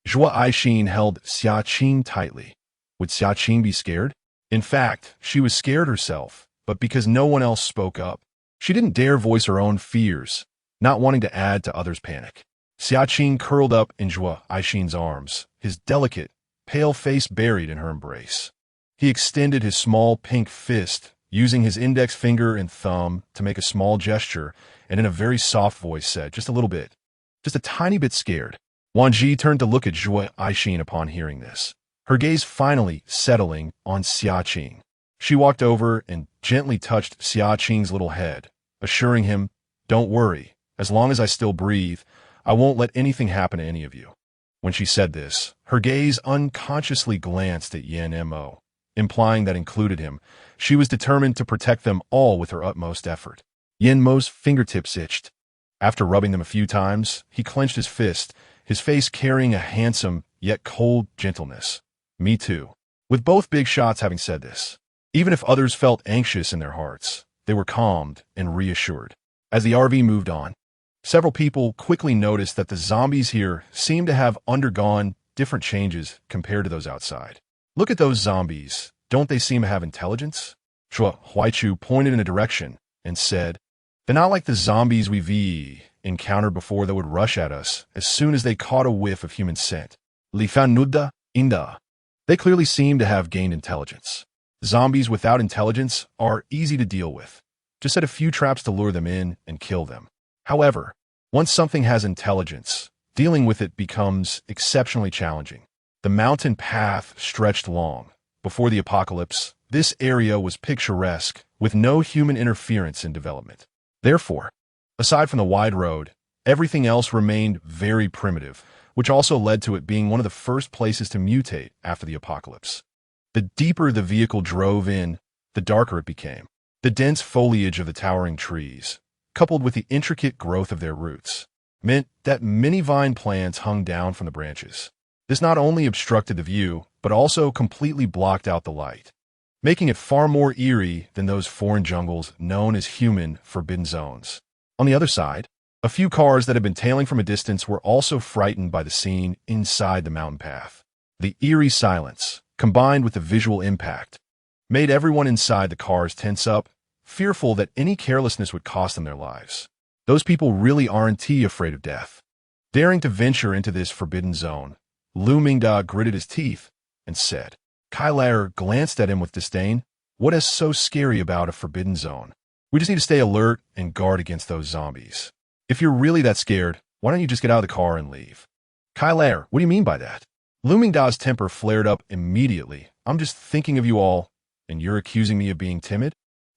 Zhua Aishin held Xiaqing tightly. Would Xiaqing be scared? In fact, she was scared herself, but because no one else spoke up, she didn't dare voice her own fears, not wanting to add to others' panic. Xiaqing curled up in Zhua Aishin's arms, his delicate, pale face buried in her embrace. He extended his small pink fist, using his index finger and thumb to make a small gesture, and in a very soft voice said, just a little bit, just a tiny bit scared. Wan Zhi turned to look at Zhua Aishin upon hearing this, her gaze finally settling on Xiaqing. She walked over and gently touched Xiaqing's little head, assuring him, Don't worry, as long as I still breathe, I won't let anything happen to any of you. When she said this, her gaze unconsciously glanced at Yan Mo, implying that included him. She was determined to protect them all with her utmost effort. Yan Mo's fingertips itched. After rubbing them a few times, he clenched his fist, his face carrying a handsome yet cold gentleness. Me too. With both big shots having said this, even if others felt anxious in their hearts, they were calmed and reassured. As the RV moved on, Several people quickly noticed that the zombies here seemed to have undergone different changes compared to those outside. Look at those zombies. Don't they seem to have intelligence? Shua Huaichu pointed in a direction and said, "They're not like the zombies we've encountered before that would rush at us as soon as they caught a whiff of human scent. Li fan nuda inda. They clearly seem to have gained intelligence. Zombies without intelligence are easy to deal with. Just set a few traps to lure them in and kill them. However, once something has intelligence, dealing with it becomes exceptionally challenging. The mountain path stretched long. Before the apocalypse, this area was picturesque, with no human interference in development. Therefore, aside from the wide road, everything else remained very primitive, which also led to it being one of the first places to mutate after the apocalypse. The deeper the vehicle drove in, the darker it became. The dense foliage of the towering trees, coupled with the intricate growth of their roots, meant that many vine plants hung down from the branches. This not only obstructed the view, but also completely blocked out the light, making it far more eerie than those foreign jungles known as human forbidden zones. On the other side, a few cars that had been tailing from a distance were also frightened by the scene inside the mountain path. The eerie silence, combined with the visual impact, made everyone inside the cars tense up, fearful that any carelessness would cost them their lives. Those people really aren't afraid of death. Daring to venture into this forbidden zone, Lu Mingda gritted his teeth and said. Kai Lair glanced at him with disdain. What is so scary about a forbidden zone? We just need to stay alert and guard against those zombies. If you're really that scared, why don't you just get out of the car and leave? Kai Lair, what do you mean by that? Lu Mingda's temper flared up immediately. I'm just thinking of you all, and you're accusing me of being timid?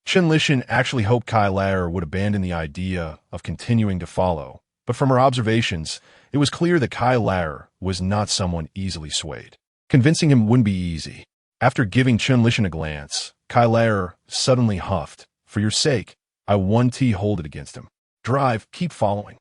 Chen Lishan actually hoped Kai Lair would abandon the idea of continuing to follow, but from her observations, it was clear that Kai Lair was not someone easily swayed. Convincing him wouldn't be easy. After giving Chen Lishan a glance, Kai Lair suddenly huffed. For your sake, I hold it against him. Drive, keep following.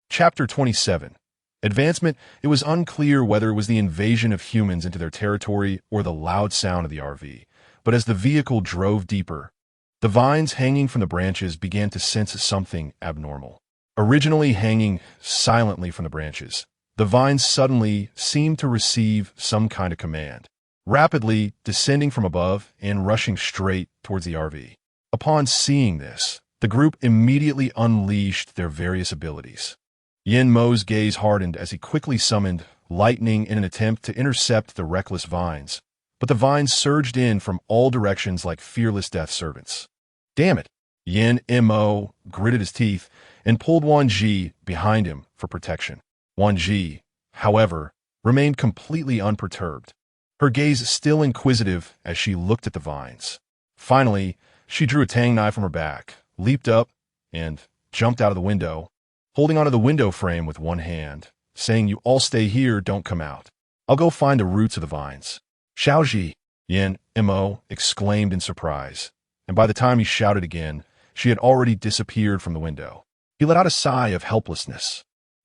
Chapter 27. Advancement. It was unclear whether it was the invasion of humans into their territory or the loud sound of the RV, but as the vehicle drove deeper, the vines hanging from the branches began to sense something abnormal. Originally hanging silently from the branches, the vines suddenly seemed to receive some kind of command, rapidly descending from above and rushing straight towards the RV. Upon seeing this, the group immediately unleashed their various abilities. Yin Mo's gaze hardened as he quickly summoned lightning in an attempt to intercept the reckless vines, but the vines surged in from all directions like fearless death servants. Damn it! Yin Mo gritted his teeth and pulled Wan Zhi behind him for protection. Wan Zhi, however, remained completely unperturbed, her gaze still inquisitive as she looked at the vines. Finally, she drew a tang knife from her back, leaped up, and jumped out of the window, holding onto the window frame with one hand, saying, "You all stay here, don't come out. I'll go find the roots of the vines." Xiaozhi, Yin Mo exclaimed in surprise, and by the time he shouted again, she had already disappeared from the window. He let out a sigh of helplessness.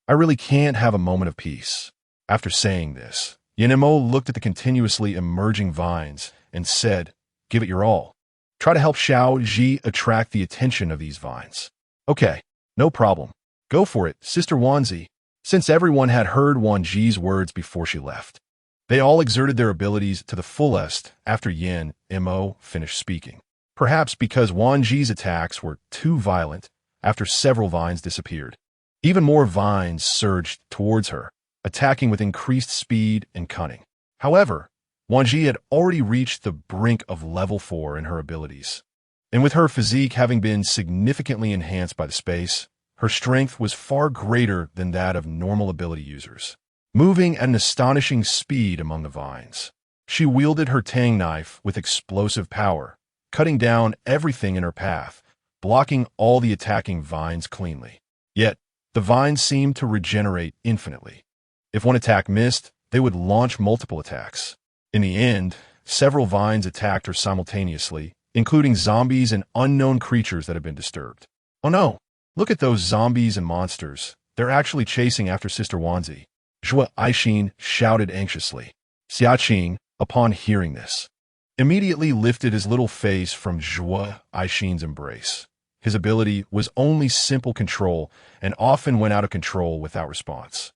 I really can't have a moment of peace. After saying this, Yin Mo looked at the continuously emerging vines and said, "Give it your all. Try to help Xiaozhi attract the attention of these vines." "Okay, no problem. Go for it, Sister Wan Zhi." Since everyone had heard Wan Zhi's words before she left, they all exerted their abilities to the fullest after Yin Mo finished speaking. Perhaps because Wan Zhi's attacks were too violent, after several vines disappeared, even more vines surged towards her, attacking with increased speed and cunning. However, Wan Zhi had already reached the brink of level 4 in her abilities, and with her physique having been significantly enhanced by the space, her strength was far greater than that of normal ability users. Moving at an astonishing speed among the vines, she wielded her tang knife with explosive power, cutting down everything in her path, blocking all the attacking vines cleanly. Yet, the vines seemed to regenerate infinitely. If one attack missed, they would launch multiple attacks. In the end, several vines attacked her simultaneously, including zombies and unknown creatures that had been disturbed. Oh no! Look at those zombies and monsters. They're actually chasing after Sister Wan Zhi. Zhuo Aixin shouted anxiously. Xiaqing, upon hearing this, immediately lifted his little face from Zhuo Aixin's embrace. His ability was only simple control and often went out of control without response.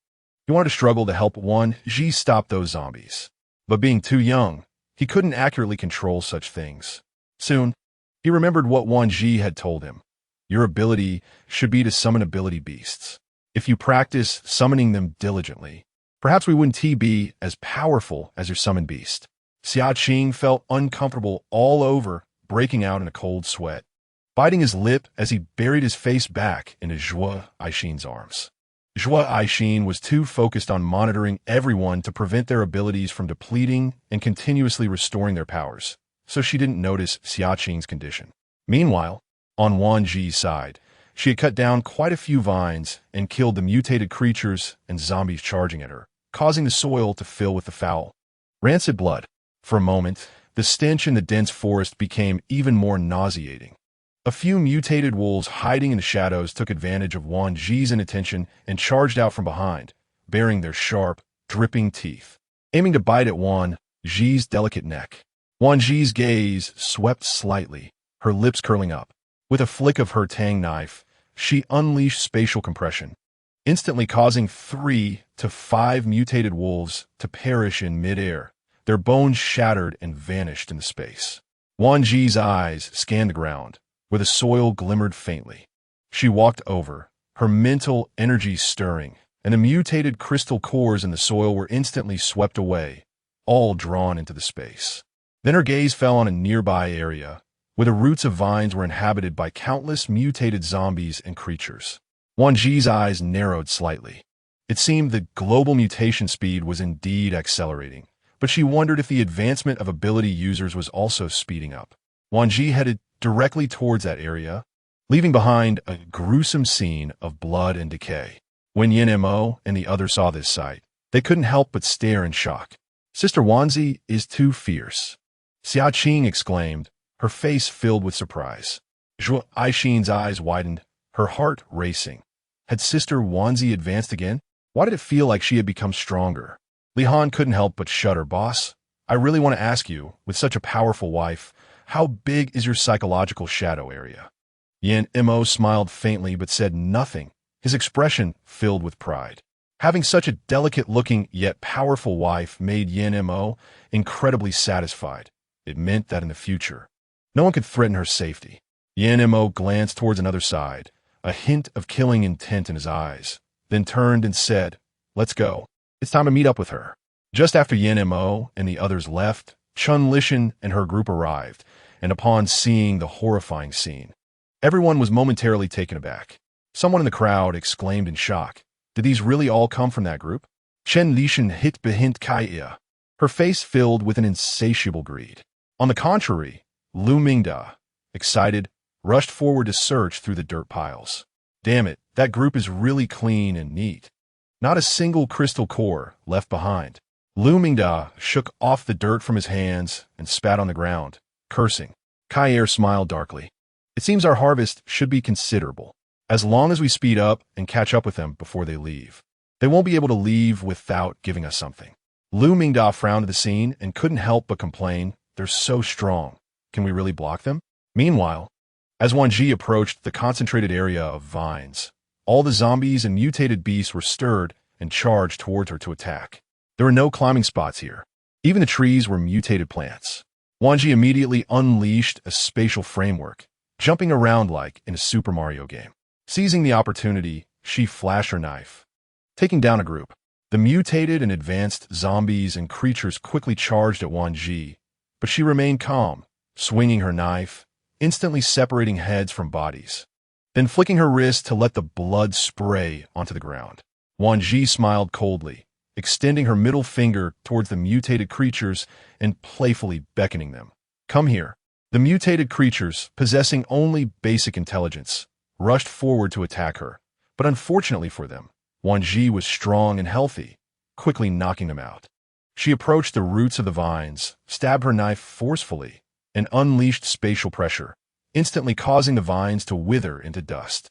He wanted to struggle to help Wan Zhi stop those zombies. But being too young, he couldn't accurately control such things. Soon, he remembered what Wan Zhi had told him. Your ability should be to summon ability beasts. If you practice summoning them diligently, perhaps we wouldn't be as powerful as your summoned beast. Xia Qing felt uncomfortable all over, breaking out in a cold sweat, biting his lip as he buried his face back into Zhuo Aishin's arms. Zhuo Aishin was too focused on monitoring everyone to prevent their abilities from depleting and continuously restoring their powers, so she didn't notice Xia Qing's condition. Meanwhile, on Wan Zhi's side, she had cut down quite a few vines and killed the mutated creatures and zombies charging at her, causing the soil to fill with the foul, rancid blood. For a moment, the stench in the dense forest became even more nauseating. A few mutated wolves hiding in the shadows took advantage of Wan Zhi's inattention and charged out from behind, baring their sharp, dripping teeth, aiming to bite at Wan Zhi's delicate neck. Wan Zhi's gaze swept slightly, her lips curling up. With a flick of her tang knife, she unleashed spatial compression, instantly causing 3 to 5 mutated wolves to perish in midair. Their bones shattered and vanished in the space. Wan Zhi's eyes scanned the ground, where the soil glimmered faintly. She walked over, her mental energy stirring, and the mutated crystal cores in the soil were instantly swept away, all drawn into the space. Then her gaze fell on a nearby area, where the roots of vines were inhabited by countless mutated zombies and creatures. Wan Zhi's eyes narrowed slightly. It seemed the global mutation speed was indeed accelerating, but she wondered if the advancement of ability users was also speeding up. Wan Zhi headed directly towards that area, leaving behind a gruesome scene of blood and decay. When Yin Mo and the others saw this sight, they couldn't help but stare in shock. Sister Wan Zhi is too fierce, Xia Qing exclaimed, her face filled with surprise. Zhuo Aishin's eyes widened, her heart racing. Had Sister Wan Zhi advanced again? Why did it feel like she had become stronger? Li Han couldn't help but shudder. Boss, I really want to ask you, with such a powerful wife, how big is your psychological shadow area? Yin Mo smiled faintly but said nothing, his expression filled with pride. Having such a delicate-looking yet powerful wife made Yin Mo incredibly satisfied. It meant that in the future, no one could threaten her safety. Yin Mo glanced towards another side, a hint of killing intent in his eyes, then turned and said, "Let's go. It's time to meet up with her." Just after Yin Mo and the others left, Chun Lishan and her group arrived, and upon seeing the horrifying scene, everyone was momentarily taken aback. Someone in the crowd exclaimed in shock, "Did these really all come from that group?" Chen Lishan hit behind Kaiya, her face filled with an insatiable greed. On the contrary, Lu Mingda, excited, rushed forward to search through the dirt piles. Damn it, that group is really clean and neat. Not a single crystal core left behind. Lu Mingda shook off the dirt from his hands and spat on the ground, cursing. Kaier smiled darkly. It seems our harvest should be considerable, as long as we speed up and catch up with them before they leave. They won't be able to leave without giving us something. Lu Mingda frowned at the scene and couldn't help but complain, "They're so strong. Can we really block them?" Meanwhile, as Wan Zhi approached the concentrated area of vines, all the zombies and mutated beasts were stirred and charged towards her to attack. There were no climbing spots here. Even the trees were mutated plants. Wan Zhi immediately unleashed a spatial framework, jumping around like in a Super Mario game. Seizing the opportunity, she flashed her knife, taking down a group. The mutated and advanced zombies and creatures quickly charged at Wan Zhi, but she remained calm, swinging her knife, instantly separating heads from bodies, then flicking her wrist to let the blood spray onto the ground. Wan Zhi smiled coldly, extending her middle finger towards the mutated creatures and playfully beckoning them. "Come here." The mutated creatures, possessing only basic intelligence, rushed forward to attack her, but unfortunately for them, Wan Zhi was strong and healthy, quickly knocking them out. She approached the roots of the vines, stabbed her knife forcefully, and unleashed spatial pressure, instantly causing the vines to wither into dust.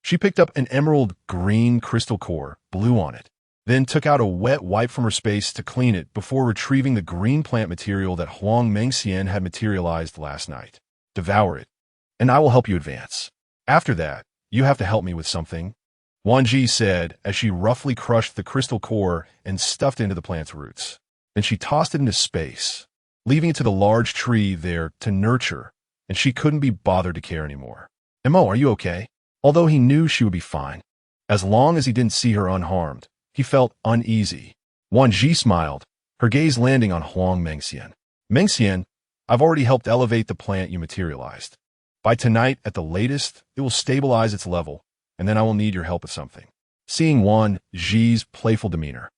She picked up an emerald green crystal core, blew on it, then took out a wet wipe from her space to clean it before retrieving the green plant material that Huang Mengxian had materialized last night. "Devour it, and I will help you advance." After that, you have to help me with something, Wan Zhi said as she roughly crushed the crystal core and stuffed it into the plant's roots. Then she tossed it into space, leaving it to the large tree there to nurture, and she couldn't be bothered to care anymore. Mo, are you okay? Although he knew she would be fine. As long as he didn't see her unharmed, he felt uneasy. Wan Zhi smiled, her gaze landing on Huang Mengxian. Mengxian, I've already helped elevate the plant you materialized. By tonight, at the latest, it will stabilize its level, and then I will need your help with something. Seeing Wan Zhi's playful demeanor,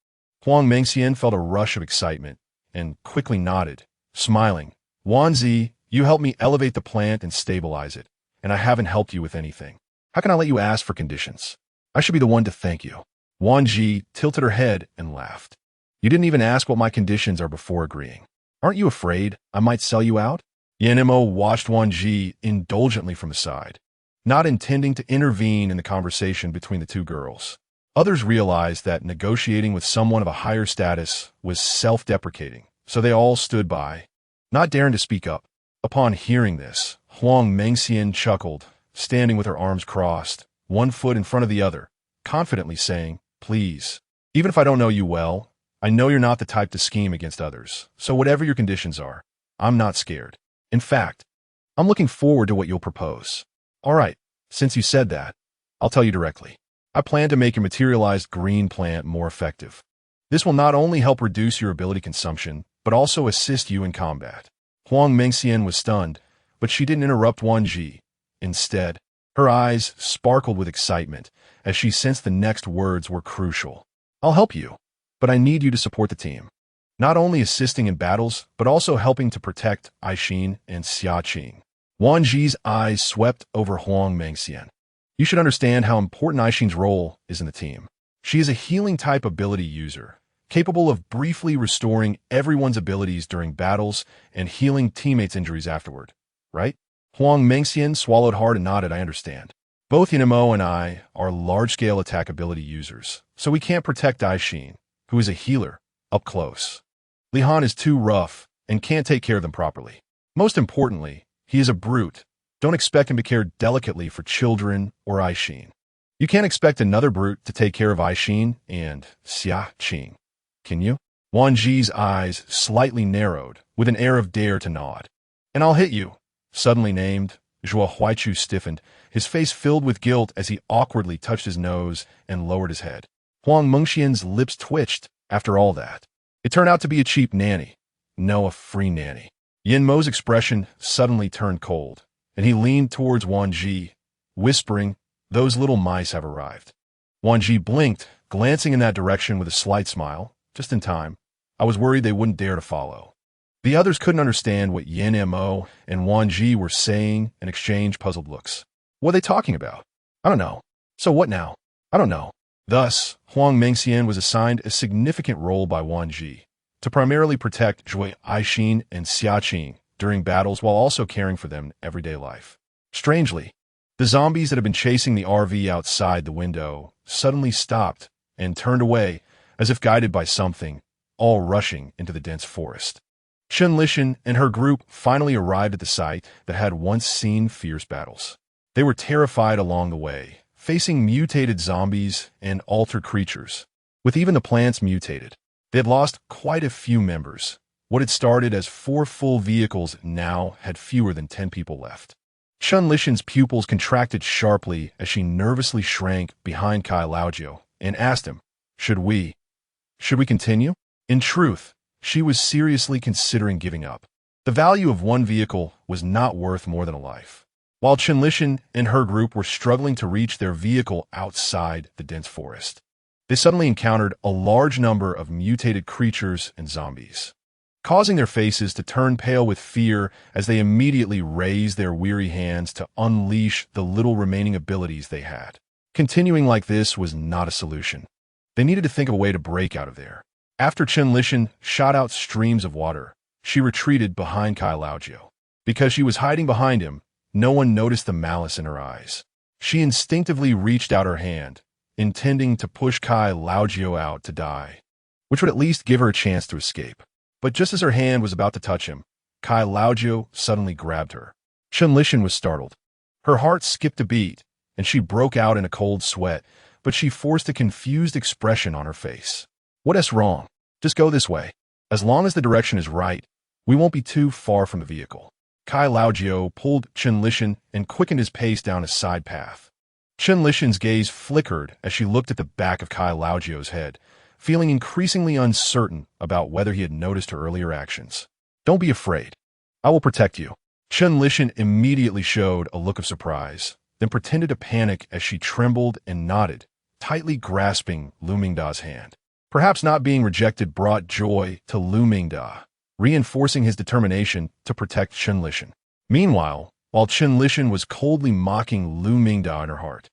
Huang Mengxian felt a rush of excitement and quickly nodded, smiling. Wan Zhi, you helped me elevate the plant and stabilize it, and I haven't helped you with anything. How can I let you ask for conditions? I should be the one to thank you. Wan Zhi tilted her head and laughed. You didn't even ask what my conditions are before agreeing. Aren't you afraid I might sell you out? Mo watched Wan Zhi indulgently from the side, not intending to intervene in the conversation between the two girls. Others realized that negotiating with someone of a higher status was self-deprecating, so they all stood by, not daring to speak up. Upon hearing this, Huang Mengxian chuckled, standing with her arms crossed, one foot in front of the other, confidently saying, Please, even if I don't know you well, I know you're not the type to scheme against others, so whatever your conditions are, I'm not scared. In fact, I'm looking forward to what you'll propose. All right, since you said that, I'll tell you directly. I plan to make your materialized green plant more effective. This will not only help reduce your ability consumption, but also assist you in combat. Huang Mengxian was stunned, but she didn't interrupt Wan Zhi. Instead, her eyes sparkled with excitement as she sensed the next words were crucial. I'll help you, but I need you to support the team. Not only assisting in battles, but also helping to protect Aishin and Xiaqing. Wan Zhi's eyes swept over Huang Mengxian. You should understand how important Aishin's role is in the team. She is a healing type ability user, capable of briefly restoring everyone's abilities during battles and healing teammates' injuries afterward. Right? Huang Mengxian swallowed hard and nodded, I understand. Both Mo and I are large-scale attack ability users, so we can't protect Aishin, who is a healer, up close. Li Han is too rough and can't take care of them properly. Most importantly, he is a brute. Don't expect him to care delicately for children or Aishin. You can't expect another brute to take care of Aishin and Xiaqing, can you? Wan Zhi's eyes slightly narrowed, with an air of dare to nod. And I'll hit you, suddenly named. Zhuo Huaichu stiffened, his face filled with guilt as he awkwardly touched his nose and lowered his head. Huang Mengxian's lips twitched. After all that, it turned out to be a cheap nanny. No, a free nanny. Yin Mo's expression suddenly turned cold, and he leaned towards Wan Zhi, whispering, Those little mice have arrived. Wan Zhi blinked, glancing in that direction with a slight smile. Just in time. I was worried they wouldn't dare to follow. The others couldn't understand what Yin Mo and Wan Zhi were saying and exchanged puzzled looks. What are they talking about? I don't know. So what now? I don't know. Thus, Huang Mengxian was assigned a significant role by Wan Zhi to primarily protect Zhui Aishin and Xiaqing during battles while also caring for them in everyday life. Strangely, the zombies that had been chasing the RV outside the window suddenly stopped and turned away as if guided by something, all rushing into the dense forest. Chen Lishan and her group finally arrived at the site that had once seen fierce battles. They were terrified along the way, facing mutated zombies and altered creatures. With even the plants mutated, they had lost quite a few members. What had started as 4 full vehicles now had fewer than 10 people left. Chen Lishan's pupils contracted sharply as she nervously shrank behind Kai Laojiu and asked him, Should we continue? In truth, she was seriously considering giving up. The value of one vehicle was not worth more than a life. While Chen Lishan and her group were struggling to reach their vehicle outside the dense forest, they suddenly encountered a large number of mutated creatures and zombies, causing their faces to turn pale with fear as they immediately raised their weary hands to unleash the little remaining abilities they had. Continuing like this was not a solution. They needed to think of a way to break out of there. After Chen Lishan shot out streams of water, she retreated behind Kai Laojiu. Because she was hiding behind him, no one noticed the malice in her eyes. She instinctively reached out her hand, intending to push Kai Laojiu out to die, which would at least give her a chance to escape. But just as her hand was about to touch him, Kai Laojiu suddenly grabbed her. Chen Lishan was startled. Her heart skipped a beat, and she broke out in a cold sweat, but she forced a confused expression on her face. What's wrong? Just go this way. As long as the direction is right, we won't be too far from the vehicle. Kai Laojiu pulled Chen Lishan and quickened his pace down a side path. Chen Lishan's gaze flickered as she looked at the back of Kai Laojiu's head, feeling increasingly uncertain about whether he had noticed her earlier actions. Don't be afraid. I will protect you. Chen Lishan immediately showed a look of surprise, then pretended to panic as she trembled and nodded, tightly grasping Lu Mingda's hand. Perhaps not being rejected brought joy to Lu Mingda, reinforcing his determination to protect Chen Lishan. Meanwhile, while Chen Lishan was coldly mocking Lu Mingda in her heart,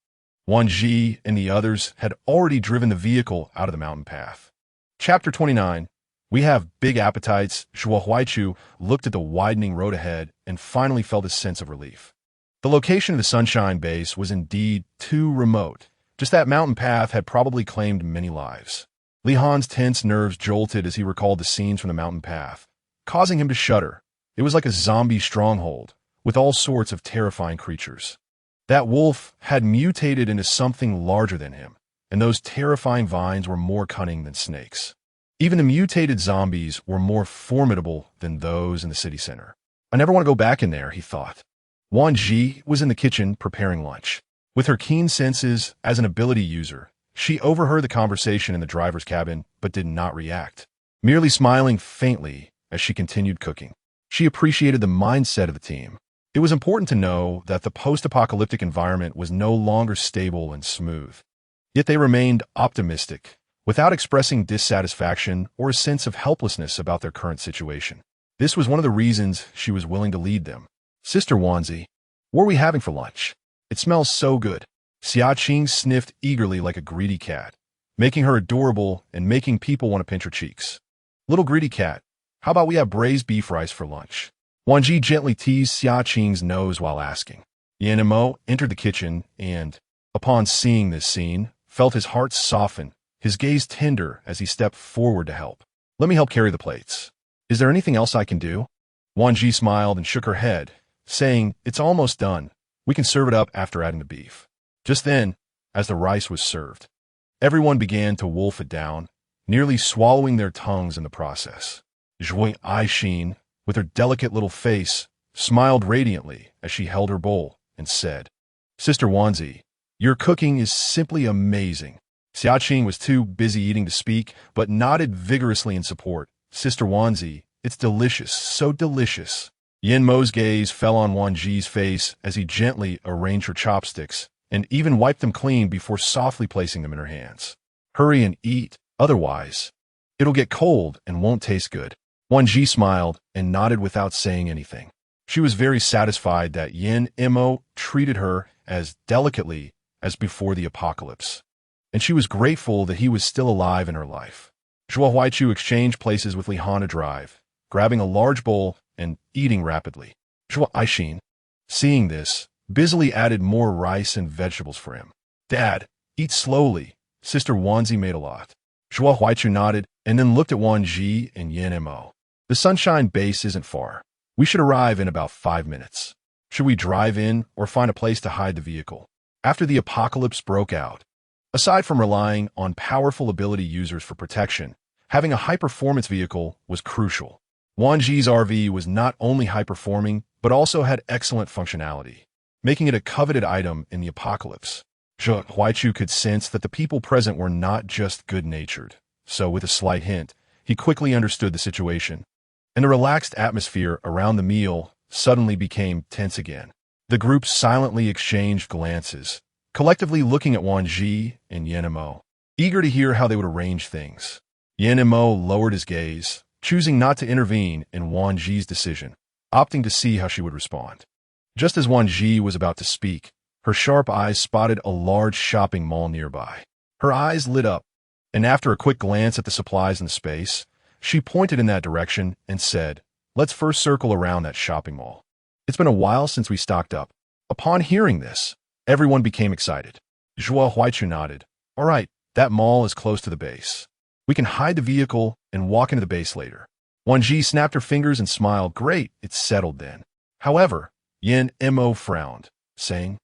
Wan Zhi and the others had already driven the vehicle out of the mountain path. Chapter 29. We have big appetites. Zhuo Huaichu looked at the widening road ahead and finally felt a sense of relief. The location of the Sunshine Base was indeed too remote. Just that mountain path had probably claimed many lives. Li Han's tense nerves jolted as he recalled the scenes from the mountain path, causing him to shudder. It was like a zombie stronghold, with all sorts of terrifying creatures. That wolf had mutated into something larger than him, and those terrifying vines were more cunning than snakes. Even the mutated zombies were more formidable than those in the city center. I never want to go back in there, he thought. Wan Zhi was in the kitchen preparing lunch. With her keen senses as an ability user, she overheard the conversation in the driver's cabin but did not react, merely smiling faintly as she continued cooking. She appreciated the mindset of the team. It was important to know that the post-apocalyptic environment was no longer stable and smooth. Yet they remained optimistic, without expressing dissatisfaction or a sense of helplessness about their current situation. This was one of the reasons she was willing to lead them. Sister Wan Zhi, what are we having for lunch? It smells so good. Xia Qing sniffed eagerly like a greedy cat, making her adorable and making people want to pinch her cheeks. Little greedy cat, how about we have braised beef rice for lunch? Wan Zhi gently teased Xia Qing's nose while asking. Yan Mo entered the kitchen and, upon seeing this scene, felt his heart soften, his gaze tender as he stepped forward to help. Let me help carry the plates. Is there anything else I can do? Wan Zhi smiled and shook her head, saying, it's almost done. We can serve it up after adding the beef. Just then, as the rice was served, everyone began to wolf it down, nearly swallowing their tongues in the process. Zhuo Aixin, with her delicate little face, smiled radiantly as she held her bowl and said, Sister Wan Zhi, your cooking is simply amazing. Xia Qing was too busy eating to speak, but nodded vigorously in support. Sister Wan Zhi, it's delicious, so delicious. Yin Mo's gaze fell on Wan Zhi's face as he gently arranged her chopsticks and even wiped them clean before softly placing them in her hands. Hurry and eat, otherwise, it'll get cold and won't taste good. Wan Zhi smiled and nodded without saying anything. She was very satisfied that Yin Mo treated her as delicately as before the apocalypse, and she was grateful that he was still alive in her life. Zhuo Huaichu exchanged places with Li Han to drive, grabbing a large bowl and eating rapidly. Zhuo Aixin, seeing this, busily added more rice and vegetables for him. Dad, eat slowly. Sister Wan Zhi made a lot. Zhuo Huaichu nodded and then looked at Wan Zhi and Yin Mo. The Sunshine Base isn't far. We should arrive in about 5 minutes. Should we drive in or find a place to hide the vehicle? After the apocalypse broke out, aside from relying on powerful ability users for protection, having a high-performance vehicle was crucial. Wan Zhi's RV was not only high-performing, but also had excellent functionality, making it a coveted item in the apocalypse. Zhuo Huaichu could sense that the people present were not just good-natured, so with a slight hint, he quickly understood the situation, and the relaxed atmosphere around the meal suddenly became tense again. The group silently exchanged glances, collectively looking at Wan Zhi and Yin Mo, eager to hear how they would arrange things. Yin Mo lowered his gaze, choosing not to intervene in Wan Zhi's decision, opting to see how she would respond. Just as Wan Zhi was about to speak, her sharp eyes spotted a large shopping mall nearby. Her eyes lit up, and after a quick glance at the supplies in the space, she pointed in that direction and said, let's first circle around that shopping mall. It's been a while since we stocked up. Upon hearing this, everyone became excited. Zhuo Huaichu nodded. All right, that mall is close to the base. We can hide the vehicle and walk into the base later. Wan Zhi snapped her fingers and smiled. Great, it's settled then. However, Yin Mo frowned. saying,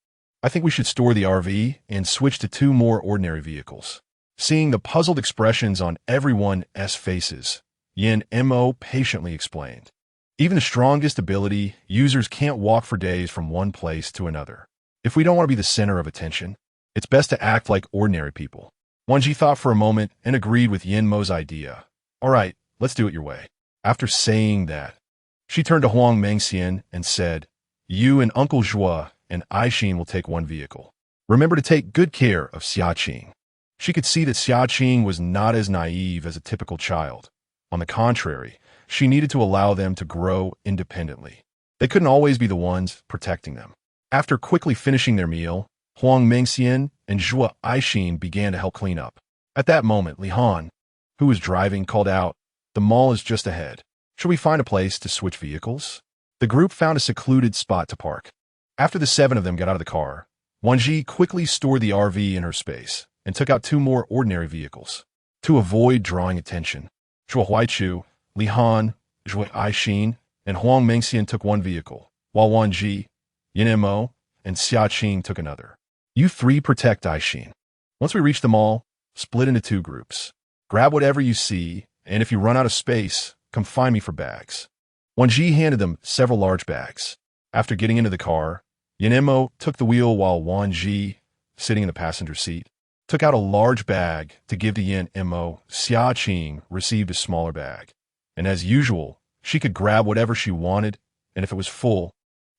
"I think we should store the RV and switch to 2 more ordinary vehicles." Seeing the puzzled expressions on everyone's faces, Yin Mo patiently explained, "Even the strongest ability users can't walk for days from one place to another. If we don't want to be the center of attention, it's best to act like ordinary people." Wan Zhi thought for a moment and agreed with Yin Mo's idea. "All right, let's do it your way." After saying that, she turned to Huang Mengxian and said, "You and Uncle Zhua and Aishin will take one vehicle. Remember to take good care of Xiaqing." She could see that Xiaqing was not as naive as a typical child. On the contrary, she needed to allow them to grow independently. They couldn't always be the ones protecting them. After quickly finishing their meal, Huang Mengxian and Zhua Aishin began to help clean up. At that moment, Li Han, who was driving, called out, "The mall is just ahead. Should we find a place to switch vehicles?" The group found a secluded spot to park. After the 7 of them got out of the car, Wan Zhi quickly stored the RV in her space and took out 2 more ordinary vehicles. To avoid drawing attention, Zhuo Huaichu, Li Han, Zhua Aishin, and Huang Mengxian took one vehicle, while Wan Zhi, Yin Mo, and Xiaqing took another. "You 3 protect Aishin. Once we reach the mall, split into 2 groups. Grab whatever you see, and if you run out of space, come find me for bags." Wan Zhi handed them several large bags. After getting into the car, Yin Mo took the wheel while Wan Zhi, sitting in the passenger seat, took out a large bag to give to Yin Mo. Xiaqing received a smaller bag, and as usual, she could grab whatever she wanted, and if it was full,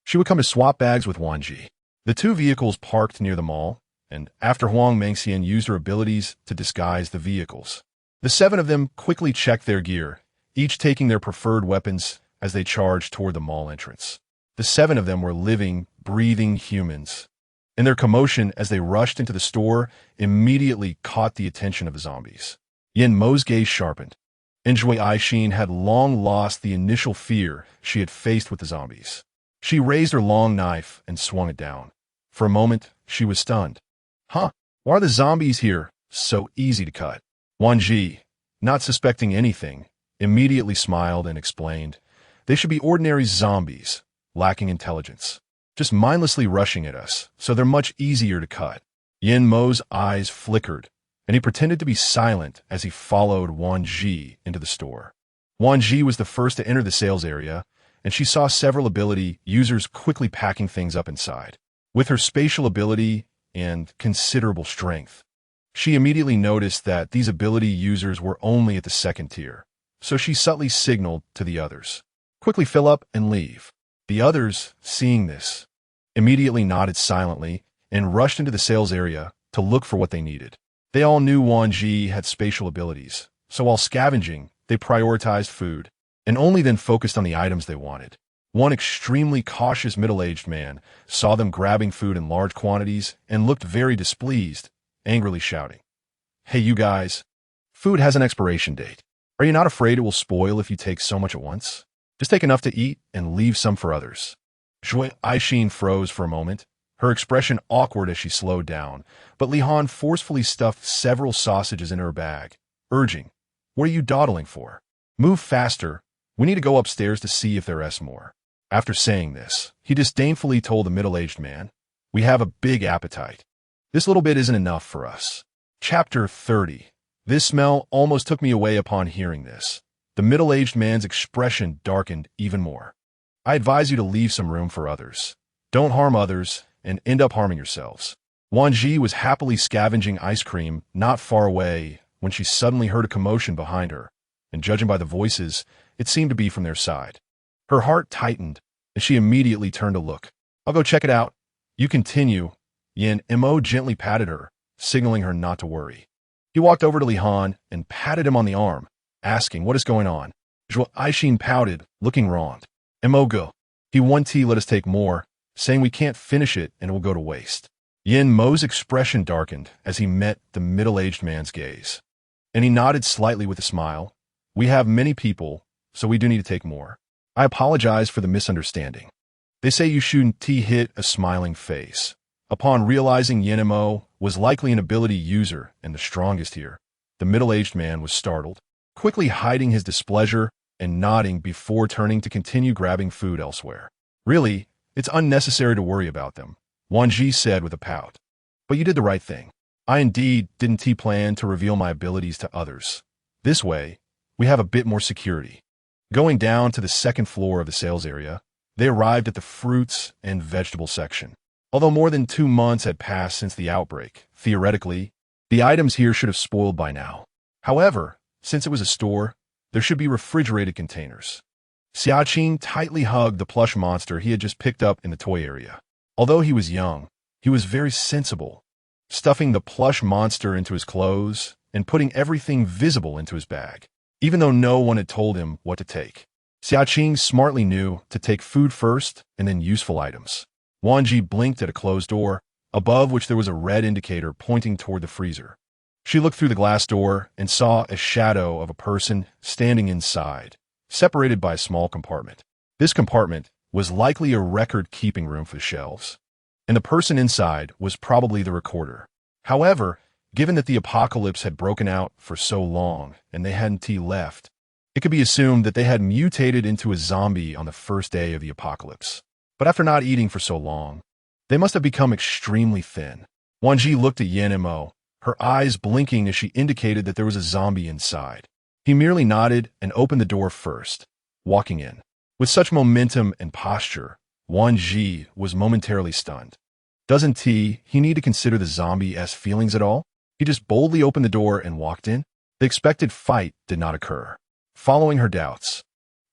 she would come to swap bags with Wan Zhi. The 2 vehicles parked near the mall, and after Huang Mengxian used her abilities to disguise the vehicles, the 7 of them quickly checked their gear, each taking their preferred weapons as they charged toward the mall entrance. The 7 of them were living, breathing humans, and their commotion as they rushed into the store immediately caught the attention of the zombies. Yin Mo's gaze sharpened, and Zhui Aishin had long lost the initial fear she had faced with the zombies. She raised her long knife and swung it down. For a moment, she was stunned. "Huh, why are the zombies here so easy to cut?" Wan Zhi, not suspecting anything, immediately smiled and explained, "They should be ordinary zombies, lacking intelligence, just mindlessly rushing at us, so they're much easier to cut." Yin Mo's eyes flickered, and he pretended to be silent as he followed Wan Zhi into the store. Wan Zhi was the first to enter the sales area, and she saw several ability users quickly packing things up inside. With her spatial ability and considerable strength, she immediately noticed that these ability users were only at the 2nd tier, so she subtly signaled to the others, "Quickly fill up and leave." The others, seeing this, immediately nodded silently and rushed into the sales area to look for what they needed. They all knew Wan Zhi had spatial abilities, so while scavenging, they prioritized food, and only then focused on the items they wanted. One extremely cautious middle-aged man saw them grabbing food in large quantities and looked very displeased, angrily shouting, "Hey, you guys, food has an expiration date. Are you not afraid it will spoil if you take so much at once? Just take enough to eat and leave some for others." Zhui Aishin froze for a moment, her expression awkward as she slowed down, but Li Han forcefully stuffed several sausages in her bag, urging, "What are you dawdling for? Move faster. We need to go upstairs to see if there's more." After saying this, he disdainfully told the middle-aged man, "We have a big appetite. This little bit isn't enough for us." Chapter 30. This smell almost took me away upon hearing this. The middle-aged man's expression darkened even more. "I advise you to leave some room for others. Don't harm others and end up harming yourselves." Wan Zhi was happily scavenging ice cream not far away when she suddenly heard a commotion behind her, and judging by the voices, it seemed to be from their side. Her heart tightened, and she immediately turned to look. "I'll go check it out. You continue." Yin Mo gently patted her, signaling her not to worry. He walked over to Li Han and patted him on the arm, asking what is going on. Zhuo Aishin pouted, looking wronged. "Mo go. He one tea let us take more, saying we can't finish it and it will go to waste." Yin Mo's expression darkened as he met the middle-aged man's gaze, and he nodded slightly with a smile. "We have many people, so we do need to take more. I apologize for the misunderstanding." They say you shouldn't hit a smiling face. Upon realizing Yin Mo was likely an ability user and the strongest here, the middle-aged man was startled, quickly hiding his displeasure and nodding before turning to continue grabbing food elsewhere. "Really, it's unnecessary to worry about them. Wan Zhi said with a pout. But you did the right thing. I indeed didn't plan to reveal my abilities to others. This way, we have a bit more security. Going down to the second floor of the sales area, they arrived at the fruits and vegetable section. Although more than 2 months had passed since the outbreak, theoretically, the items here should have spoiled by now. However, since it was a store, there should be refrigerated containers. Xiaqing tightly hugged the plush monster he had just picked up in the toy area. Although he was young, he was very sensible, stuffing the plush monster into his clothes and putting everything visible into his bag, even though no one had told him what to take. Xiaqing smartly knew to take food first and then useful items. Wan Zhi blinked at a closed door, above which there was a red indicator pointing toward the freezer. She looked through the glass door and saw a shadow of a person standing inside, separated by a small compartment. This compartment was likely a record-keeping room for the shelves, and the person inside was probably the recorder. However, given that the apocalypse had broken out for so long and they hadn't left, it could be assumed that they had mutated into a zombie on the first day of the apocalypse. But after not eating for so long, they must have become extremely thin. Wan Zhi looked at Yan Mo, her eyes blinking as she indicated that there was a zombie inside. He merely nodded and opened the door first, walking in. With such momentum and posture, Wan Zhi was momentarily stunned. Doesn't he need to consider the zombie's feelings at all? He just boldly opened the door and walked in. The expected fight did not occur. Following her doubts,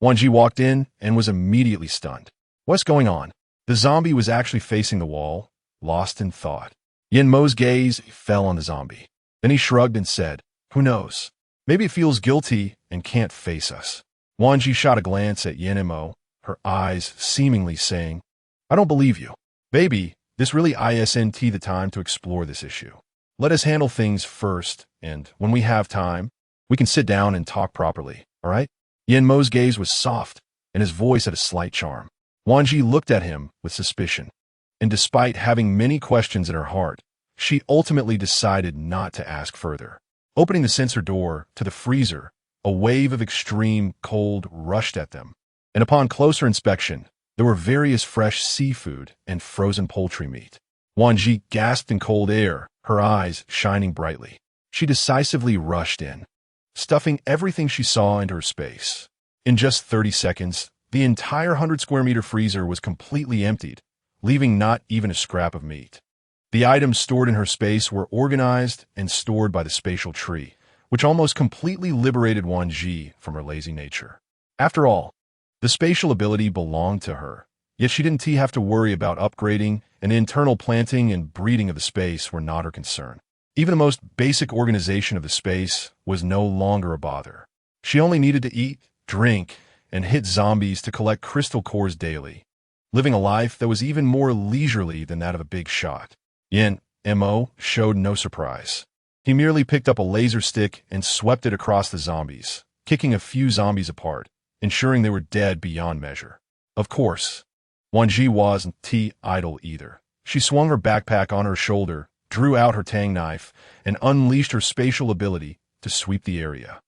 Wan Zhi walked in and was immediately stunned. What's going on? The zombie was actually facing the wall, lost in thought. Yan Mo's gaze fell on the zombie. Then he shrugged and said, "Who knows? Maybe it feels guilty and can't face us." Wan Zhi shot a glance at Yan Mo, her eyes seemingly saying, "I don't believe you. Baby, this really isn't the time to explore this issue. Let us handle things first, and when we have time, we can sit down and talk properly, all right?" Yan Mo's gaze was soft, and his voice had a slight charm. Wan Zhi looked at him with suspicion, and despite having many questions in her heart, she ultimately decided not to ask further. Opening the sensor door to the freezer, a wave of extreme cold rushed at them, and upon closer inspection, there were various fresh seafood and frozen poultry meat. Wan Zhi gasped in cold air, her eyes shining brightly. She decisively rushed in, stuffing everything she saw into her space. In just 30 seconds, the entire 100-square-meter freezer was completely emptied, leaving not even a scrap of meat. The items stored in her space were organized and stored by the spatial tree, which almost completely liberated Wan Zhi from her lazy nature. After all, the spatial ability belonged to her, yet she didn't have to worry about upgrading, and the internal planting and breeding of the space were not her concern. Even the most basic organization of the space was no longer a bother. She only needed to eat, drink, and hit zombies to collect crystal cores daily, living a life that was even more leisurely than that of a big shot. Yan Mo showed no surprise. He merely picked up a laser stick and swept it across the zombies, kicking a few zombies apart, ensuring they were dead beyond measure. Of course, Wan Zhi wasn't idle either. She swung her backpack on her shoulder, drew out her tang knife, and unleashed her spatial ability to sweep the area.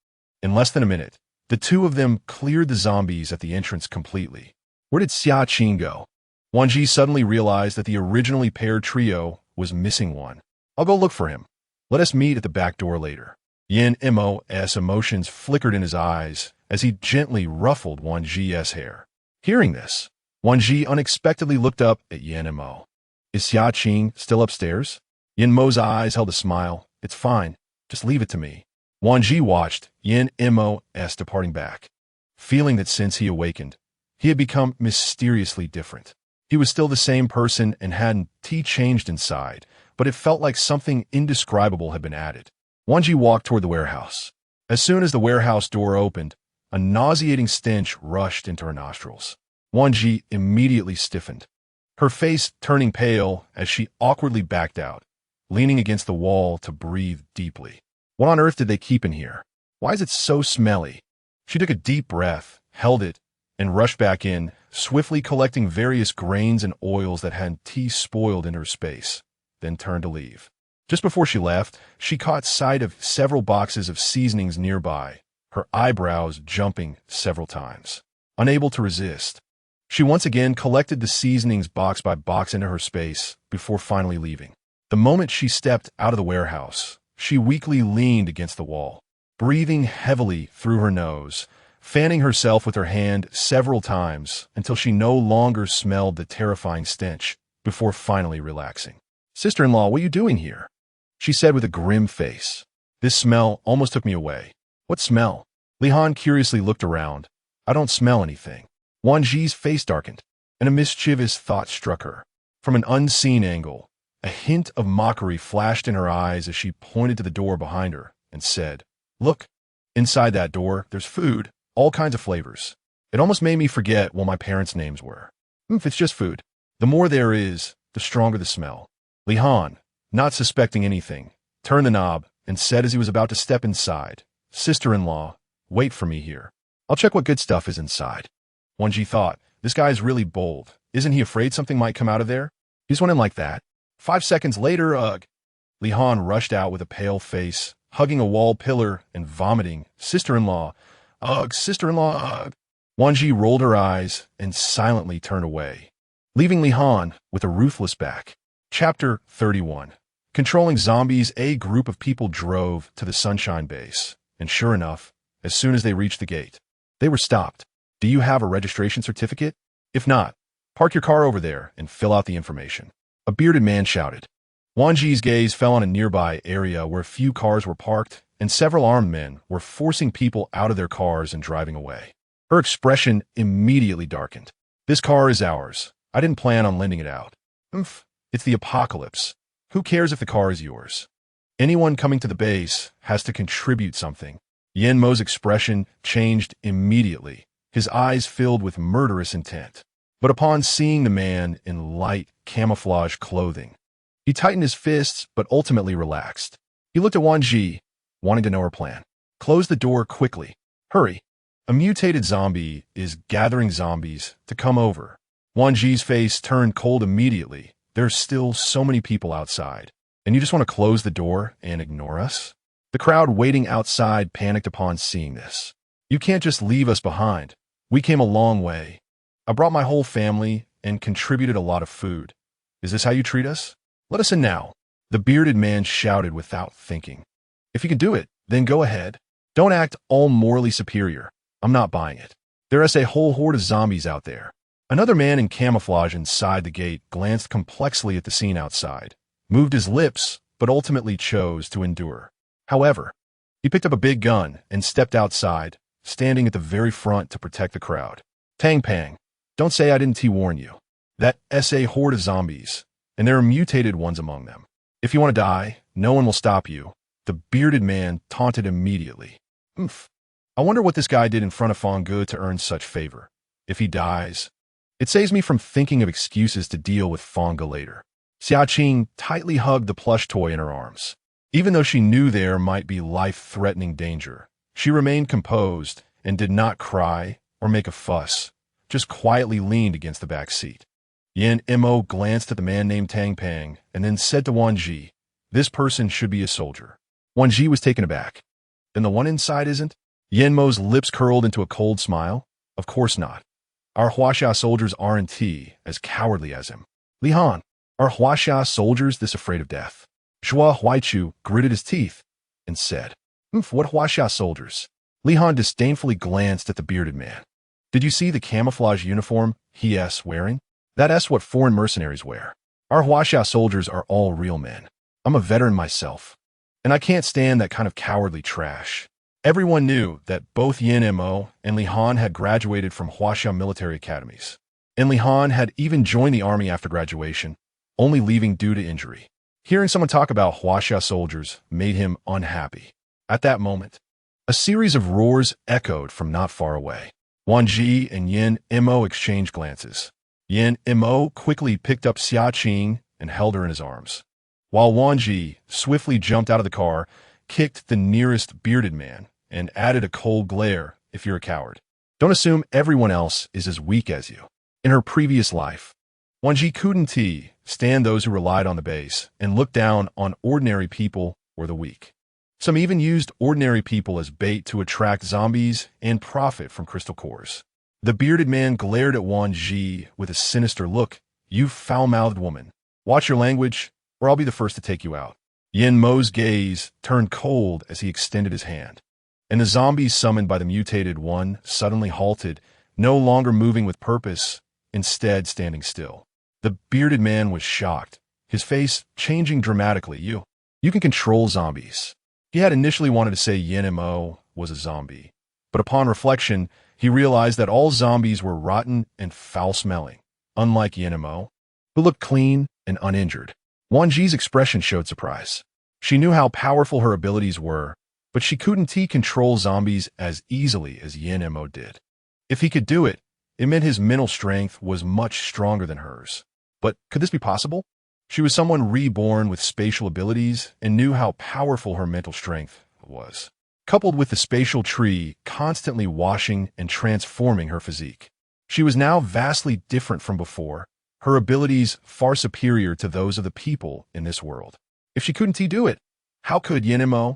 In less than a minute, the two of them cleared the zombies at the entrance completely. Where did Xiaqing go? Wan Zhi suddenly realized that the originally paired trio was missing one. "I'll go look for him. Let us meet at the back door later." Yan Mo's emotions flickered in his eyes as he gently ruffled Wan Zhi's hair. Hearing this, Wan Zhi unexpectedly looked up at Yan Mo. "Is Xiaqing still upstairs?" Yan Mo's eyes held a smile. "It's fine. Just leave it to me." Wan Zhi watched Yan Mo's departing back, feeling that since he awakened, he had become mysteriously different. He was still the same person and hadn't changed inside, but it felt like something indescribable had been added. Wan Zhi walked toward the warehouse. As soon as the warehouse door opened, a nauseating stench rushed into her nostrils. Wan Zhi immediately stiffened, her face turning pale as she awkwardly backed out, leaning against the wall to breathe deeply. What on earth did they keep in here? Why is it so smelly? She took a deep breath, held it, and rushed back in, swiftly collecting various grains and oils that had spoiled in her space, then turned to leave. Just before she left, she caught sight of several boxes of seasonings nearby, her eyebrows jumping several times. Unable to resist, She once again collected the seasonings box by box into her space before finally leaving. The moment she stepped out of the warehouse, she weakly leaned against the wall, breathing heavily through her nose, fanning herself with her hand several times until she no longer smelled the terrifying stench before finally relaxing. "Sister-in-law, what are you doing here?" she said with a grim face. "This smell almost took me away." "What smell?" Li-Han curiously looked around. "I don't smell anything." Wan Zhi's face darkened, and a mischievous thought struck her. From an unseen angle, a hint of mockery flashed in her eyes as she pointed to the door behind her and said, "Look, inside that door, there's food, all kinds of flavors. It almost made me forget what my parents' names were. If it's just food. The more there is, the stronger the smell." Li-Han, not suspecting anything, turned the knob and said as he was about to step inside, "Sister-in-law, wait for me here. I'll check what good stuff is inside." Wan Zhi thought, this guy is really bold. Isn't he afraid something might come out of there? He's one in like that. 5 seconds later, ugh. Li-Han rushed out with a pale face, hugging a wall pillar and vomiting, "Sister-in-law, ugh, sister-in-law, ugh." Wan Zhi rolled her eyes and silently turned away, leaving Li-Han with a ruthless back. Chapter 31. Controlling zombies. A group of people drove to the Sunshine Base, and sure enough, as soon as they reached the gate, they were stopped. "Do you have a registration certificate? If not, park your car over there and fill out the information," a bearded man shouted. Wan Zhi's gaze fell on a nearby area where a few cars were parked and several armed men were forcing people out of their cars and driving away. Her expression immediately darkened. "This car is ours. I didn't plan on lending it out. It's the apocalypse. Who cares if the car is yours? Anyone coming to the base has to contribute something." Yen Mo's expression changed immediately, his eyes filled with murderous intent. But upon seeing the man in light camouflage clothing, he tightened his fists but ultimately relaxed. He looked at Wan Zhi, wanting to know her plan. "Close the door quickly. Hurry. A mutated zombie is gathering zombies to come over." Wan Zhi's face turned cold immediately. "There's still so many people outside, and you just want to close the door and ignore us?" The crowd waiting outside panicked upon seeing this. "You can't just leave us behind. We came a long way. I brought my whole family and contributed a lot of food. Is this how you treat us? Let us in now," the bearded man shouted without thinking. "If you can do it, then go ahead. Don't act all morally superior. I'm not buying it. There is a whole horde of zombies out there." Another man in camouflage inside the gate glanced complexly at the scene outside, moved his lips, but ultimately chose to endure. However, he picked up a big gun and stepped outside, standing at the very front to protect the crowd. "Tang Pang, don't say I didn't warn you. That is a horde of zombies, and there are mutated ones among them. If you want to die, no one will stop you," the bearded man taunted immediately. I wonder what this guy did in front of Fang Ge to earn such favor. If he dies, it saves me from thinking of excuses to deal with Fang Ge later. Xia Qing tightly hugged the plush toy in her arms. Even though she knew there might be life-threatening danger, she remained composed and did not cry or make a fuss, just quietly leaned against the back seat. Yen Mo glanced at the man named Tang Pang and then said to Wan Zhi, "This person should be a soldier." Wan Zhi was taken aback. "Then the one inside isn't?" Yen Mo's lips curled into a cold smile. "Of course not. Our Huaxia soldiers aren't as cowardly as him." "Li-Han, are Huaxia soldiers this afraid of death?" Zhua Huaichu gritted his teeth and said, "What Huaxia soldiers?" Li-Han disdainfully glanced at the bearded man. "Did you see the camouflage uniform he's wearing? That's what foreign mercenaries wear. Our Huaxia soldiers are all real men. I'm a veteran myself, and I can't stand that kind of cowardly trash." Everyone knew that both Yen Mo and Li-Han had graduated from Huaxia military academies, and Li-Han had even joined the army after graduation, only leaving due to injury. Hearing someone talk about Huaxia soldiers made him unhappy. At that moment, a series of roars echoed from not far away. Wan Zhi and Yen Mo exchanged glances. Yen Mo quickly picked up Xia Qing and held her in his arms, while Wan Zhi swiftly jumped out of the car, kicked the nearest bearded man, and added a cold glare, "If you're a coward, don't assume everyone else is as weak as you." In her previous life, Wan Zhi couldn't stand those who relied on the base and looked down on ordinary people or the weak. Some even used ordinary people as bait to attract zombies and profit from crystal cores. The bearded man glared at Wan Zhi with a sinister look. "You foul-mouthed woman. Watch your language, or I'll be the first to take you out." Yin Mo's gaze turned cold as he extended his hand, and the zombies summoned by the mutated one suddenly halted, no longer moving with purpose, instead standing still. The bearded man was shocked, his face changing dramatically. You can control zombies." He had initially wanted to say Yin Mo was a zombie, but upon reflection, he realized that all zombies were rotten and foul-smelling, unlike Yin Mo, who looked clean and uninjured. Wan Zhi's expression showed surprise. She knew how powerful her abilities were, but she couldn't control zombies as easily as Yin Mo did. If he could do it, it meant his mental strength was much stronger than hers. But could this be possible? She was someone reborn with spatial abilities and knew how powerful her mental strength was, coupled with the spatial tree constantly washing and transforming her physique. She was now vastly different from before, her abilities far superior to those of the people in this world. If she couldn't do it, how could Yin Mo?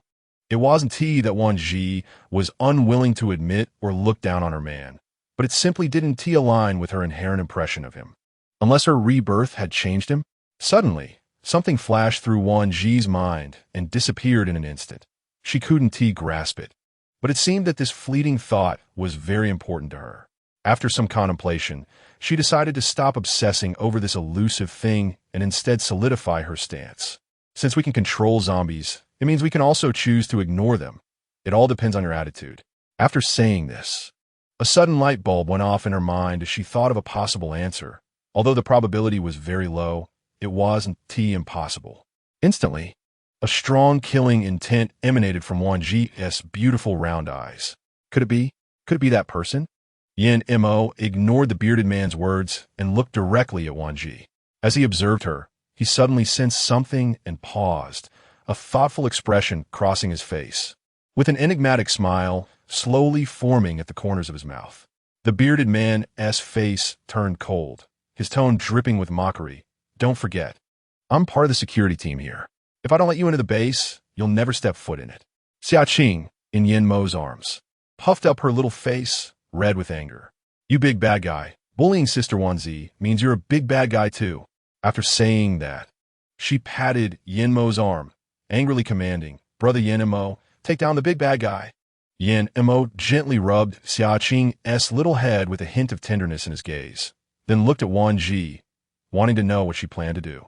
It wasn't that Wan Zhi was unwilling to admit or look down on her man, but it simply didn't align with her inherent impression of him. Unless her rebirth had changed him? Suddenly, something flashed through Wan Zhi's mind and disappeared in an instant. She couldn't grasp it, but it seemed that this fleeting thought was very important to her. After some contemplation, she decided to stop obsessing over this elusive thing and instead solidify her stance. Since we can control zombies, it means we can also choose to ignore them. It all depends on your attitude. After saying this, a sudden light bulb went off in her mind as she thought of a possible answer. Although the probability was very low, it wasn't impossible. Instantly, a strong killing intent emanated from Wan Zhi's beautiful round eyes. Could it be? Could it be that person? Yin Mo ignored the bearded man's words and looked directly at Wan Zhi. As he observed her, he suddenly sensed something and paused, a thoughtful expression crossing his face, with an enigmatic smile slowly forming at the corners of his mouth. The bearded man's face turned cold, his tone dripping with mockery. "Don't forget, I'm part of the security team here. If I don't let you into the base, you'll never step foot in it." Xia Qing, in Yin Mo's arms, puffed up her little face, red with anger. "You big bad guy. Bullying Sister Wan Zhi means you're a big bad guy too." After saying that, she patted Yin Mo's arm, angrily commanding, "Brother Yin Mo, take down the big bad guy." Yin Mo gently rubbed Xia Qing's little head with a hint of tenderness in his gaze, then looked at Wan Zhi, wanting to know what she planned to do.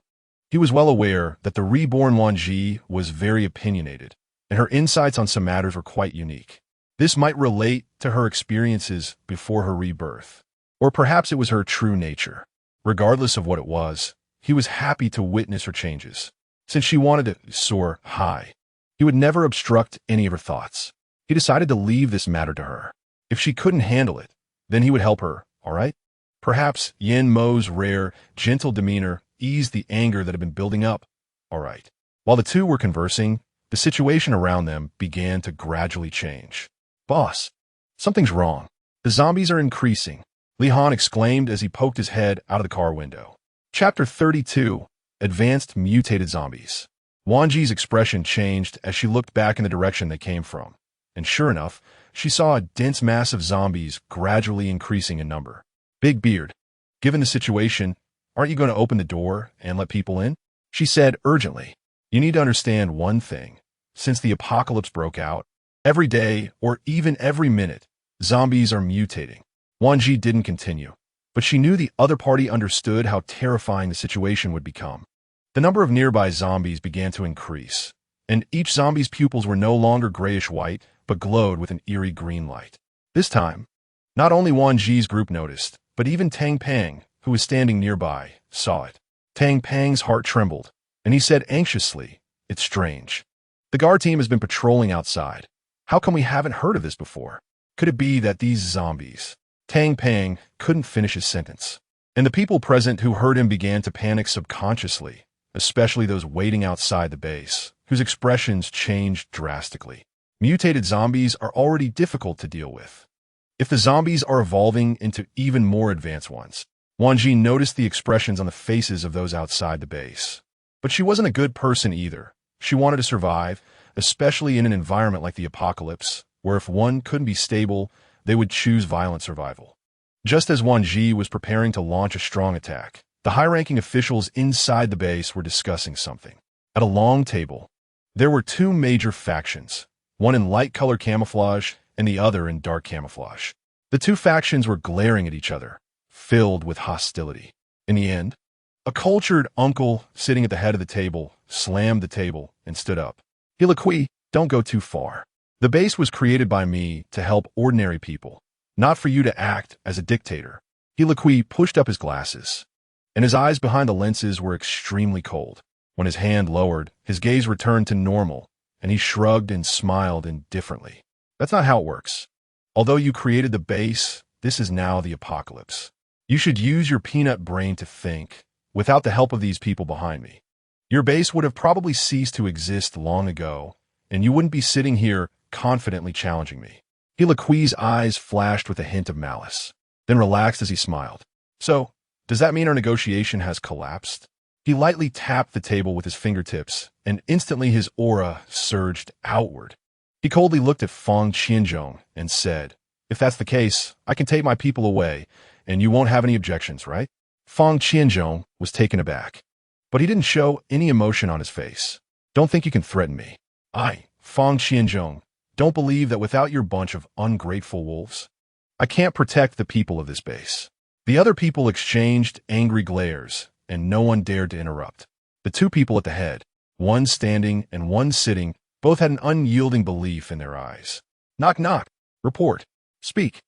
He was well aware that the reborn Wan Zhi was very opinionated, and her insights on some matters were quite unique. This might relate to her experiences before her rebirth, or perhaps it was her true nature. Regardless of what it was, he was happy to witness her changes. Since she wanted to soar high, he would never obstruct any of her thoughts. He decided to leave this matter to her. If she couldn't handle it, then he would help her, all right? Perhaps Yin Mo's rare, gentle demeanor eased the anger that had been building up. All right. While the two were conversing, the situation around them began to gradually change. "Boss, something's wrong. The zombies are increasing," Li Han exclaimed as he poked his head out of the car window. Chapter 32, Advanced Mutated Zombies. Wan Zhi's expression changed as she looked back in the direction they came from, and sure enough, she saw a dense mass of zombies gradually increasing in number. "Big Beard, given the situation, aren't you going to open the door and let people in?" she said urgently. "You need to understand one thing. Since the apocalypse broke out, every day, or even every minute, zombies are mutating." Wan Zhi didn't continue, but she knew the other party understood how terrifying the situation would become. The number of nearby zombies began to increase, and each zombie's pupils were no longer grayish-white, but glowed with an eerie green light. This time, not only Wan Zhi's group noticed, but even Tang Pang, who was standing nearby, saw it. Tang Pang's heart trembled, and he said anxiously, "It's strange. The guard team has been patrolling outside. How come we haven't heard of this before? Could it be that these zombies—" Tang Pang couldn't finish his sentence, and the people present who heard him began to panic subconsciously, especially those waiting outside the base, whose expressions changed drastically. Mutated zombies are already difficult to deal with. If the zombies are evolving into even more advanced ones, Wan Zhi noticed the expressions on the faces of those outside the base. But she wasn't a good person either. She wanted to survive, especially in an environment like the apocalypse, where if one couldn't be stable, they would choose violent survival. Just as Wan Zhi was preparing to launch a strong attack, the high-ranking officials inside the base were discussing something. At a long table, there were two major factions, one in light-color camouflage and the other in dark camouflage. The two factions were glaring at each other, filled with hostility. In the end, a cultured uncle sitting at the head of the table slammed the table and stood up. "Hilakui, don't go too far. The base was created by me to help ordinary people, not for you to act as a dictator." Hilakui pushed up his glasses, and his eyes behind the lenses were extremely cold. When his hand lowered, his gaze returned to normal, and he shrugged and smiled indifferently. "That's not how it works. Although you created the base, this is now the apocalypse. You should use your peanut brain to think. Without the help of these people behind me, your base would have probably ceased to exist long ago, and you wouldn't be sitting here confidently challenging me." Hilakui's eyes flashed with a hint of malice, then relaxed as he smiled. "So, does that mean our negotiation has collapsed?" He lightly tapped the table with his fingertips, and instantly his aura surged outward. He coldly looked at Feng Qianzhong and said, "If that's the case, I can take my people away, and you won't have any objections, right?" Feng Qianzhong was taken aback, but he didn't show any emotion on his face. "Don't think you can threaten me. Feng Qianzhong, don't believe that without your bunch of ungrateful wolves, I can't protect the people of this base." The other people exchanged angry glares, and no one dared to interrupt. The two people at the head, one standing and one sitting, both had an unyielding belief in their eyes. "Knock, knock. Report. Speak.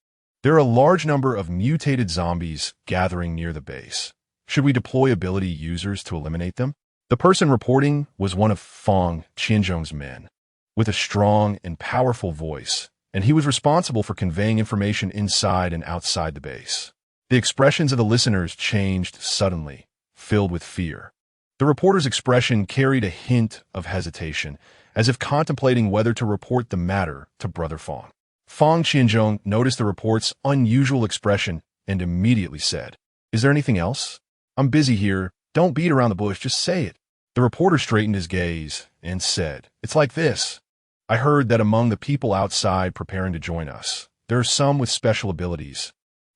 There are a large number of mutated zombies gathering near the base. Should we deploy ability users to eliminate them?" The person reporting was one of Feng Qianzhong's men, with a strong and powerful voice, and he was responsible for conveying information inside and outside the base. The expressions of the listeners changed suddenly, filled with fear. The reporter's expression carried a hint of hesitation, as if contemplating whether to report the matter to Brother Feng. Feng Qianzhong noticed the report's unusual expression and immediately said, "Is there anything else? I'm busy here. Don't beat around the bush, just say it." The reporter straightened his gaze and said, "It's like this. I heard that among the people outside preparing to join us, there are some with special abilities.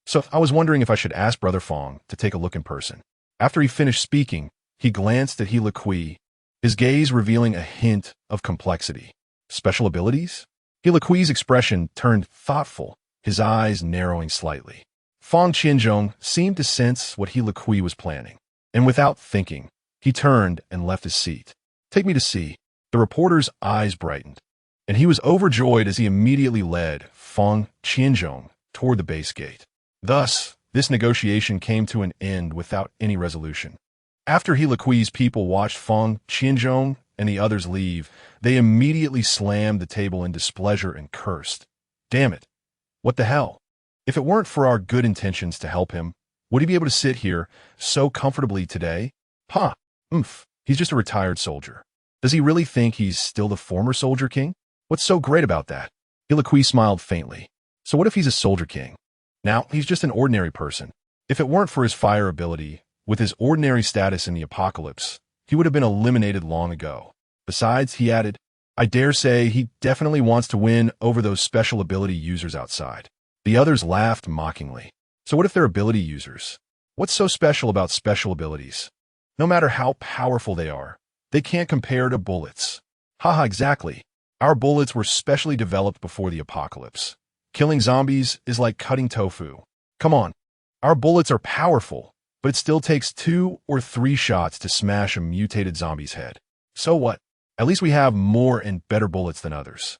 So I was wondering if I should ask Brother Feng to take a look in person." After he finished speaking, he glanced at Hilakui, his gaze revealing a hint of complexity. "Special abilities?" Hilakui's expression turned thoughtful, his eyes narrowing slightly. Feng Qianzhong seemed to sense what Hilakui was planning, and without thinking, he turned and left his seat. "Take me to see." The reporter's eyes brightened, and he was overjoyed as he immediately led Feng Qianzhong toward the base gate. Thus, this negotiation came to an end without any resolution. After Hilakui's people watched Feng Qianzhong and the others leave, they immediately slammed the table in displeasure and cursed. "Damn it. What the hell? If it weren't for our good intentions to help him, would he be able to sit here so comfortably today? He's just a retired soldier. Does he really think he's still the former Soldier King? What's so great about that?" Hilakui smiled faintly. "So what if he's a Soldier King? Now, he's just an ordinary person. If it weren't for his fire ability, with his ordinary status in the apocalypse, he would have been eliminated long ago. Besides," he added, "I dare say he definitely wants to win over those special ability users outside." The others laughed mockingly. "So what if they're ability users? What's so special about special abilities? No matter how powerful they are, they can't compare to bullets." "Haha, exactly. Our bullets were specially developed before the apocalypse. Killing zombies is like cutting tofu. Come on. Our bullets are powerful, but it still takes 2 or 3 shots to smash a mutated zombie's head. So what? At least we have more and better bullets than others."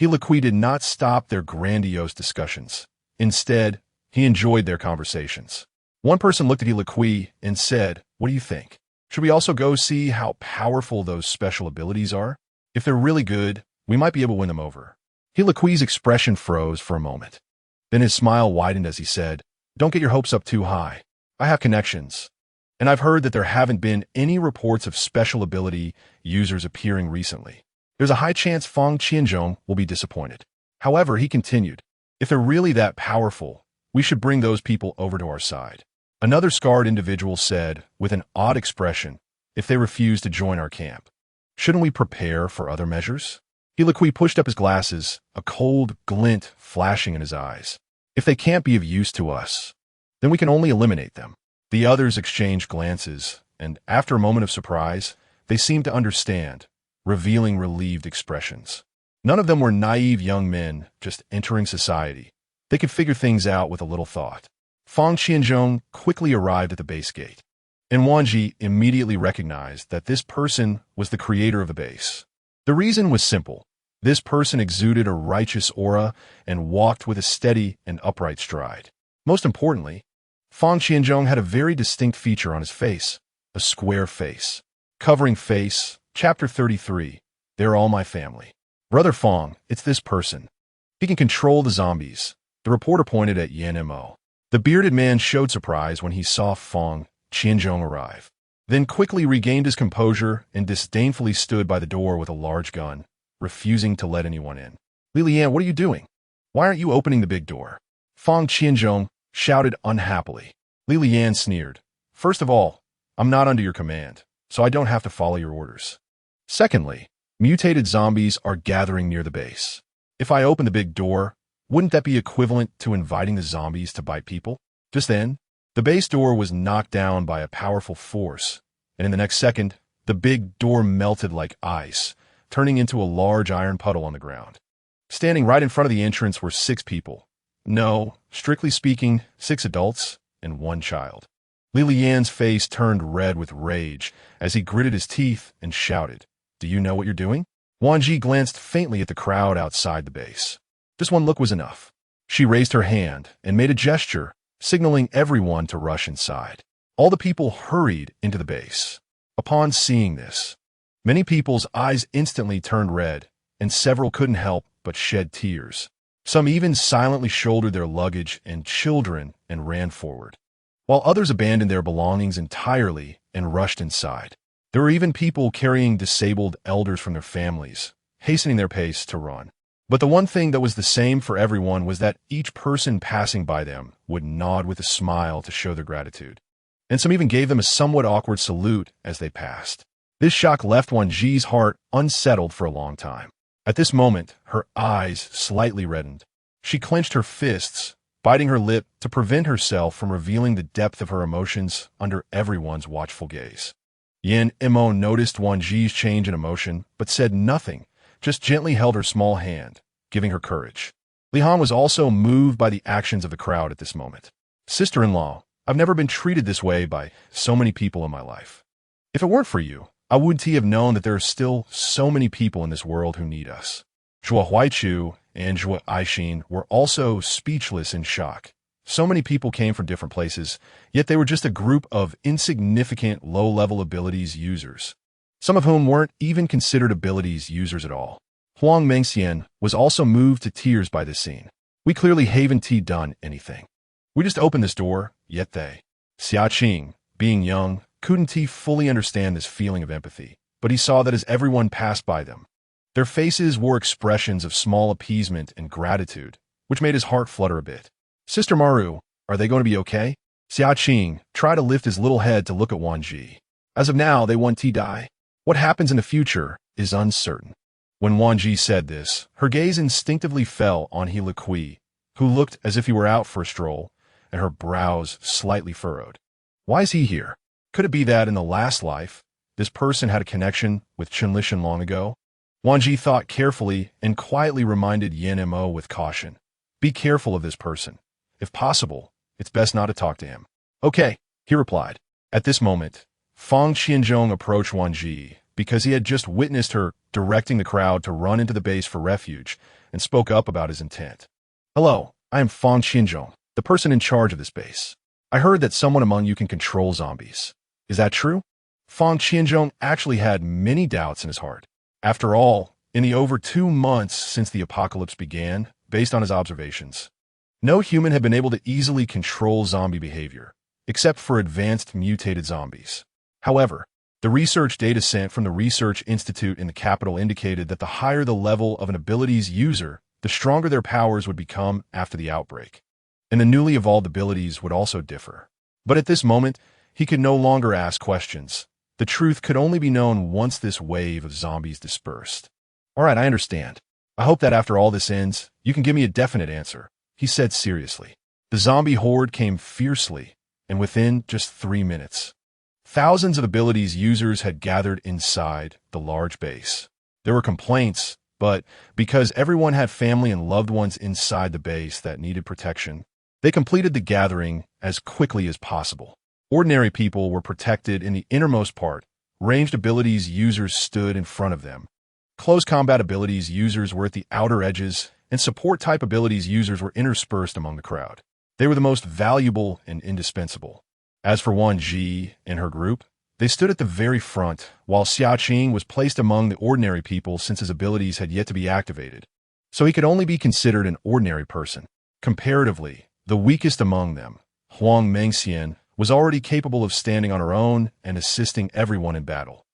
Hilakui did not stop their grandiose discussions. Instead, he enjoyed their conversations. One person looked at Hilakui and said, "What do you think? Should we also go see how powerful those special abilities are? If they're really good, we might be able to win them over." Hilakui's expression froze for a moment. Then his smile widened as he said, "Don't get your hopes up too high. I have connections, and I've heard that there haven't been any reports of special ability users appearing recently. There's a high chance Feng Qianzhong will be disappointed." However, he continued, "If they're really that powerful, we should bring those people over to our side." Another scarred individual said, with an odd expression, "If they refuse to join our camp, shouldn't we prepare for other measures?" Hilakui pushed up his glasses, a cold glint flashing in his eyes. "If they can't be of use to us, then we can only eliminate them. The others exchanged glances, and after a moment of surprise, they seemed to understand, revealing relieved expressions. None of them were naive young men just entering society. They could figure things out with a little thought. Fang Qianzhong quickly arrived at the base gate, and Wan Zhi immediately recognized that this person was the creator of the base. The reason was simple. This person exuded a righteous aura and walked with a steady and upright stride. Most importantly, Fang Qianzhong had a very distinct feature on his face, a square face. Covering face, Chapter 33, They're all my family. Brother Fang, it's this person. He can control the zombies. The reporter pointed at Yan Mo. The bearded man showed surprise when he saw Fang Qianzhong arrive, then quickly regained his composure and disdainfully stood by the door with a large gun, refusing to let anyone in. Lilian, what are you doing? Why aren't you opening the big door? Fang Qianzhong shouted unhappily. Lilian sneered. First of all, I'm not under your command, so I don't have to follow your orders. Secondly, mutated zombies are gathering near the base. If I open the big door, wouldn't that be equivalent to inviting the zombies to bite people? Just then, the base door was knocked down by a powerful force, and in the next second, the big door melted like ice, turning into a large iron puddle on the ground. Standing right in front of the entrance were 6 people. No, strictly speaking, 6 adults and 1 child. Lilian's face turned red with rage as he gritted his teeth and shouted, "Do you know what you're doing?" Wan Zhi glanced faintly at the crowd outside the base. Just one look was enough. She raised her hand and made a gesture, signaling everyone to rush inside. All the people hurried into the base. Upon seeing this, many people's eyes instantly turned red, and several couldn't help but shed tears. Some even silently shouldered their luggage and children and ran forward, while others abandoned their belongings entirely and rushed inside. There were even people carrying disabled elders from their families, hastening their pace to run. But the one thing that was the same for everyone was that each person passing by them would nod with a smile to show their gratitude, and some even gave them a somewhat awkward salute as they passed. This shock left Wan Zhi's heart unsettled for a long time. At this moment, her eyes slightly reddened. She clenched her fists, biting her lip to prevent herself from revealing the depth of her emotions under everyone's watchful gaze. Yan Mo noticed Wan Zhi's change in emotion, but said nothing, just gently held her small hand, giving her courage. Li Han was also moved by the actions of the crowd at this moment. Sister-in-law, I've never been treated this way by so many people in my life. If it weren't for you, I wouldn't have known that there are still so many people in this world who need us. Zhuo Huaichu and Zhuo Aixin were also speechless in shock. So many people came from different places, yet they were just a group of insignificant low-level abilities users, some of whom weren't even considered abilities users at all. Huang Mengxian was also moved to tears by this scene. We clearly haven't done anything. We just opened this door, yet they. Xia Qing, being young, couldn't fully understand this feeling of empathy, but he saw that as everyone passed by them, their faces wore expressions of small appeasement and gratitude, which made his heart flutter a bit. Sister Maru, are they going to be okay? Xia Qing tried to lift his little head to look at Wan Zhi. As of now, they want to die. What happens in the future is uncertain. When Wan Zhi said this, her gaze instinctively fell on He Kui, who looked as if he were out for a stroll, and her brows slightly furrowed. Why is he here? Could it be that in the last life, this person had a connection with Chen Lishan long ago? Wan Zhi thought carefully and quietly reminded Yan Mo with caution. Be careful of this person. If possible, it's best not to talk to him. Okay, he replied. At this moment, Fang Qianzhong approached Wan Zhi because he had just witnessed her directing the crowd to run into the base for refuge and spoke up about his intent. Hello, I am Fang Qianzhong, the person in charge of this base. I heard that someone among you can control zombies. Is that true? Fang Qianzhong actually had many doubts in his heart. After all, in the over 2 months since the apocalypse began, based on his observations, no human had been able to easily control zombie behavior, except for advanced mutated zombies. However, the research data sent from the Research Institute in the capital indicated that the higher the level of an abilities user, the stronger their powers would become after the outbreak. And the newly evolved abilities would also differ. But at this moment, he could no longer ask questions. The truth could only be known once this wave of zombies dispersed. All right, I understand. I hope that after all this ends, you can give me a definite answer, he said seriously. The The zombie horde came fiercely, and within just 3 minutes, thousands of abilities users had gathered inside the large base. There were complaints, but because everyone had family and loved ones inside the base that needed protection, they completed the gathering as quickly as possible. Ordinary people were protected in the innermost part. Ranged abilities users stood in front of them. Close combat abilities users were at the outer edges, and support-type abilities users were interspersed among the crowd. They were the most valuable and indispensable. As for Wan Zhi and her group, they stood at the very front, while Xiaoqing was placed among the ordinary people since his abilities had yet to be activated. So he could only be considered an ordinary person. Comparatively, the weakest among them, Huang Mengxian, was already capable of standing on her own and assisting everyone in battle.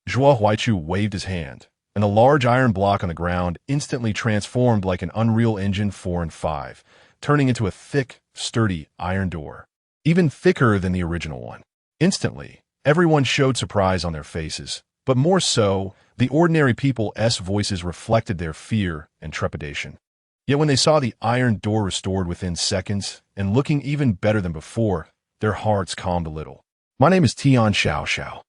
Zhuo Huaichu waved his hand, and the large iron block on the ground instantly transformed like an Unreal Engine 4 and 5, turning into a thick, sturdy iron door, even thicker than the original one. Instantly, everyone showed surprise on their faces, but more so, the ordinary people's voices reflected their fear and trepidation. Yet when they saw the iron door restored within seconds and looking even better than before, their hearts calmed a little. "My name is Tian Xiao.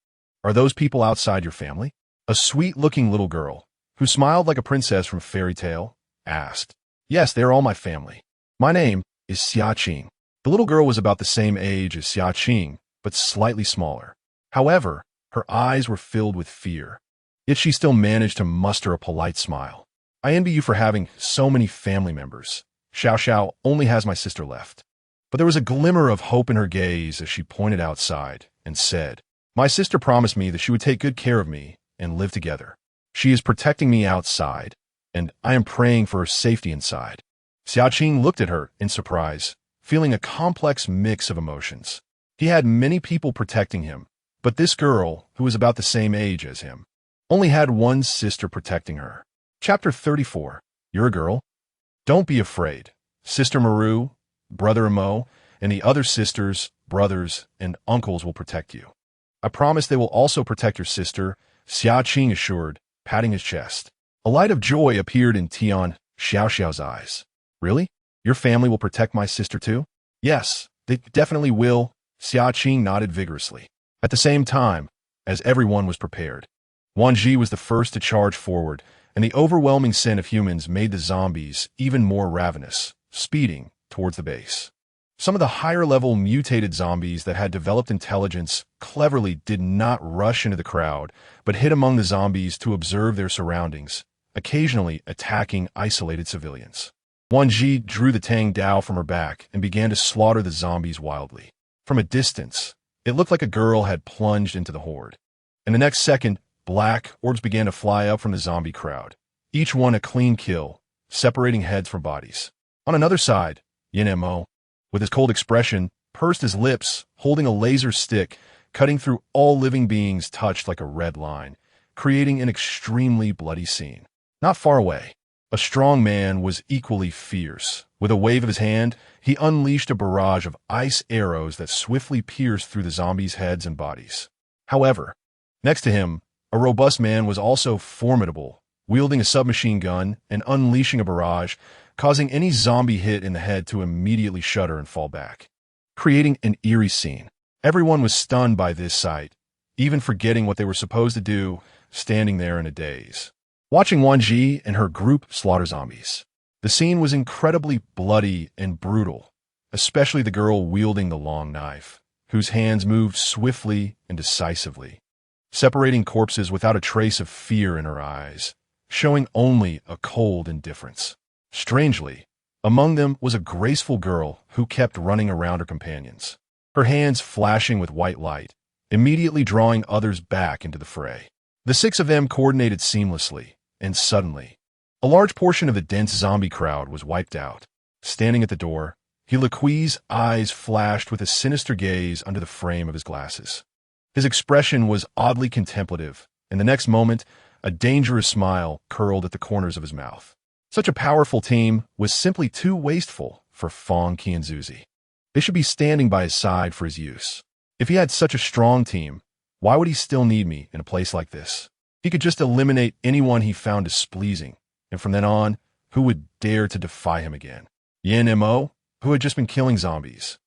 Are those people outside your family?" A sweet-looking little girl, who smiled like a princess from a fairy tale, asked. "Yes, they are all my family. My name is Xiaoqing." The little girl was about the same age as Xiaoqing, but slightly smaller. However, her eyes were filled with fear. Yet she still managed to muster a polite smile. "I envy you for having so many family members. Xiao only has my sister left." But there was a glimmer of hope in her gaze as she pointed outside and said, "My sister promised me that she would take good care of me and live together. She is protecting me outside, and I am praying for her safety inside." Xiaoqing looked at her in surprise, feeling a complex mix of emotions. He had many people protecting him, but this girl, who was about the same age as him, only had one sister protecting her. Chapter 34. You're a girl? Don't be afraid. Sister Maru, Brother Amo, and the other sisters, brothers, and uncles will protect you. I promise they will also protect your sister, Xiaoqing assured, patting his chest. A light of joy appeared in Tian Xiao's eyes. "Really? Your family will protect my sister too?" "Yes, they definitely will," Xiaoqing nodded vigorously. At the same time, as everyone was prepared, Wan Zhi was the first to charge forward, and the overwhelming scent of humans made the zombies even more ravenous, speeding towards the base. Some of the higher-level mutated zombies that had developed intelligence cleverly did not rush into the crowd, but hid among the zombies to observe their surroundings, occasionally attacking isolated civilians. Wan Zhi drew the Tang Dao from her back and began to slaughter the zombies wildly. From a distance, it looked like a girl had plunged into the horde. In the next second, black orbs began to fly up from the zombie crowd, each one a clean kill, separating heads from bodies. On another side, Yin Mo, with his cold expression, pursed his lips, holding a laser stick, cutting through all living beings touched like a red line, creating an extremely bloody scene. Not far away, a strong man was equally fierce. With a wave of his hand, he unleashed a barrage of ice arrows that swiftly pierced through the zombies' heads and bodies. However, next to him, a robust man was also formidable, wielding a submachine gun and unleashing a barrage, causing any zombie hit in the head to immediately shudder and fall back, creating an eerie scene. Everyone was stunned by this sight, even forgetting what they were supposed to do, standing there in a daze, watching Wan Zhi and her group slaughter zombies. The scene was incredibly bloody and brutal, especially the girl wielding the long knife, whose hands moved swiftly and decisively, separating corpses without a trace of fear in her eyes, showing only a cold indifference. Strangely, among them was a graceful girl who kept running around her companions, her hands flashing with white light, immediately drawing others back into the fray. The 6 of them coordinated seamlessly, and suddenly, a large portion of the dense zombie crowd was wiped out. Standing at the door, Helique's eyes flashed with a sinister gaze under the frame of his glasses. His expression was oddly contemplative, and the next moment, a dangerous smile curled at the corners of his mouth. Such a powerful team was simply too wasteful for Feng Qianzuzi. They should be standing by his side for his use. If he had such a strong team, why would he still need me in a place like this? He could just eliminate anyone he found displeasing, and from then on, who would dare to defy him again? Yin Mo, who had just been killing zombies,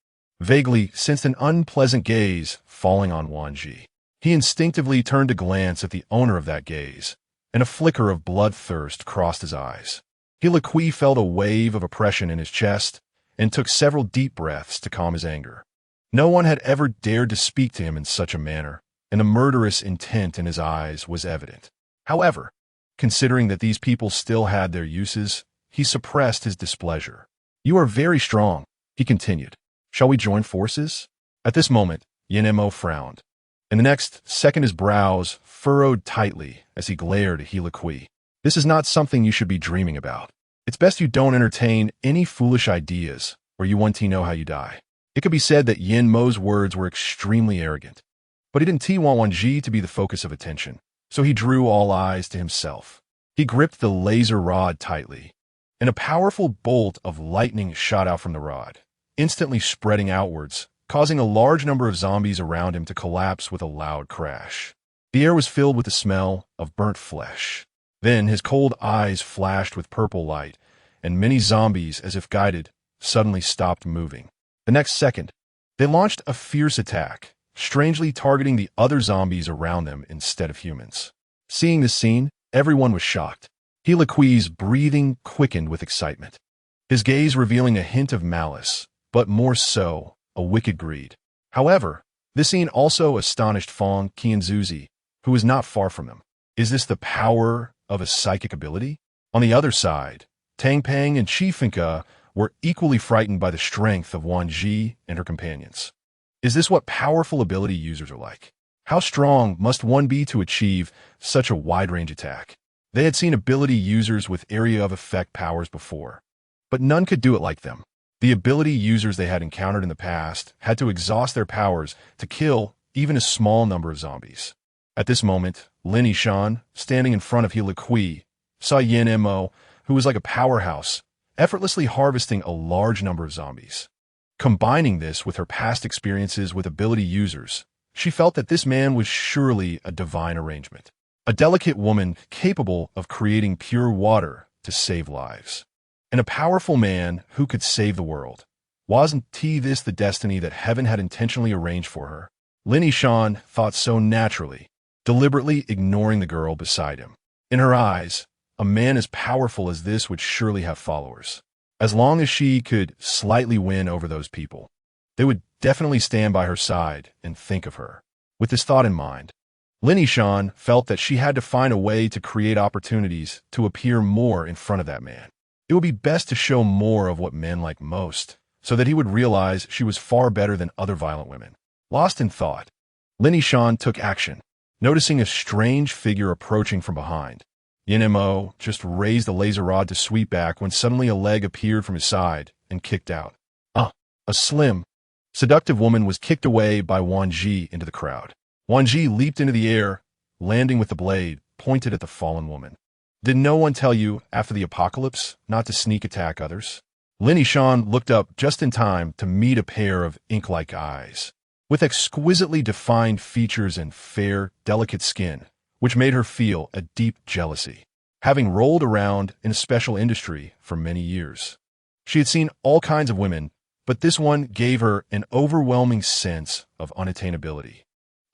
vaguely sensed an unpleasant gaze falling on Wan Zhi. He instinctively turned to glance at the owner of that gaze, and a flicker of bloodthirst crossed his eyes. Kui felt a wave of oppression in his chest and took several deep breaths to calm his anger. No one had ever dared to speak to him in such a manner, and the murderous intent in his eyes was evident. However, considering that these people still had their uses, he suppressed his displeasure. "You are very strong," he continued. "Shall we join forces?" At this moment, Yin frowned. In the next second his brows furrowed tightly as he glared at Kui. "This is not something you should be dreaming about. It's best you don't entertain any foolish ideas, or you want to know how you die." It could be said that Yin Mo's words were extremely arrogant, but he didn't want Wan Zhi to be the focus of attention, so he drew all eyes to himself. He gripped the laser rod tightly, and a powerful bolt of lightning shot out from the rod, instantly spreading outwards, causing a large number of zombies around him to collapse with a loud crash. The air was filled with the smell of burnt flesh. Then his cold eyes flashed with purple light, and many zombies, as if guided, suddenly stopped moving. The next second, they launched a fierce attack, strangely targeting the other zombies around them instead of humans. Seeing this scene, everyone was shocked. Kui's breathing quickened with excitement, his gaze revealing a hint of malice, but more so, a wicked greed. However, this scene also astonished Fong Qianzuzi, who was not far from him. Is this the power of a psychic ability? On the other side, Tang Peng and Chi Finka were equally frightened by the strength of Wan Zhi and her companions. Is this what powerful ability users are like? How strong must one be to achieve such a wide-range attack? They had seen ability users with area of effect powers before, but none could do it like them. The ability users they had encountered in the past had to exhaust their powers to kill even a small number of zombies. At this moment, Lin Yishan, standing in front of Kui, saw Yin Mo, who was like a powerhouse, effortlessly harvesting a large number of zombies. Combining this with her past experiences with ability users, she felt that this man was surely a divine arrangement. A delicate woman capable of creating pure water to save lives. And a powerful man who could save the world. Wasn't this the destiny that heaven had intentionally arranged for her? Lin Yishan thought so naturally, deliberately ignoring the girl beside him. In her eyes, a man as powerful as this would surely have followers. As long as she could slightly win over those people, they would definitely stand by her side and think of her. With this thought in mind, Lin Yishan felt that she had to find a way to create opportunities to appear more in front of that man. It would be best to show more of what men like most, so that he would realize she was far better than other violent women. Lost in thought, Lin Yishan took action, noticing a strange figure approaching from behind. Yin Mo just raised the laser rod to sweep back when suddenly a leg appeared from his side and kicked out. A slim, seductive woman was kicked away by Wan Zhi into the crowd. Wan Zhi leaped into the air, landing with the blade pointed at the fallen woman. Did no one tell you, after the apocalypse, not to sneak attack others? Lin Yishan looked up just in time to meet a pair of ink-like eyes, with exquisitely defined features and fair, delicate skin, which made her feel a deep jealousy. Having rolled around in a special industry for many years, she had seen all kinds of women, but this one gave her an overwhelming sense of unattainability.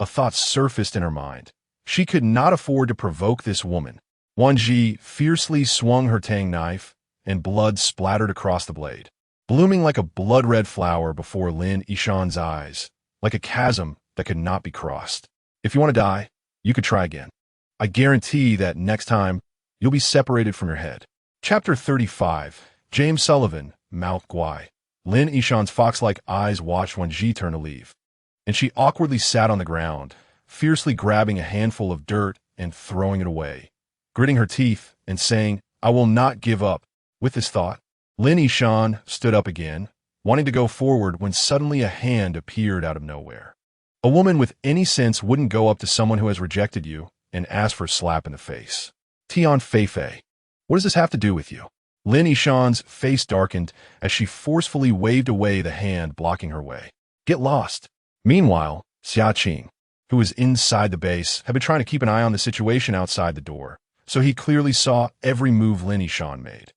A thought surfaced in her mind. She could not afford to provoke this woman. Wan Zhi fiercely swung her tang knife, and blood splattered across the blade, blooming like a blood-red flower before Lin Yishan's eyes, like a chasm that could not be crossed. If you want to die, you could try again. I guarantee that next time, you'll be separated from your head. Chapter 35. James Sullivan, Mount Guai. Lin Yishan's fox-like eyes watched Wan Zhi turn to leave, and she awkwardly sat on the ground, fiercely grabbing a handful of dirt and throwing it away, gritting her teeth and saying, "I will not give up." With this thought, Lin Yishan stood up again, wanting to go forward when suddenly a hand appeared out of nowhere. A woman with any sense wouldn't go up to someone who has rejected you and ask for a slap in the face. Tian Feifei, what does this have to do with you? Lin Yishan's face darkened as she forcefully waved away the hand blocking her way. Get lost. Meanwhile, Xia Qing, who was inside the base, had been trying to keep an eye on the situation outside the door, so he clearly saw every move Lin Yishan made.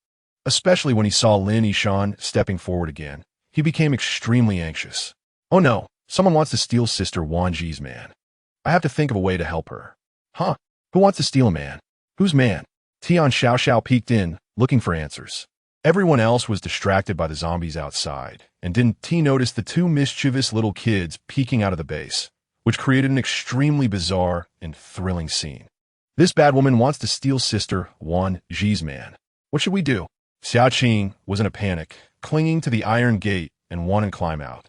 Especially when he saw Lin Yishan stepping forward again, he became extremely anxious. Oh no, someone wants to steal Sister Wan Zhi's man. I have to think of a way to help her. Huh? Who wants to steal a man? Whose man? Tian Xiao peeked in, looking for answers. Everyone else was distracted by the zombies outside, and didn't T notice the two mischievous little kids peeking out of the base, which created an extremely bizarre and thrilling scene. This bad woman wants to steal Sister Wan Zhi's man. What should we do? Xiaqing was in a panic, clinging to the iron gate and wanted to climb out.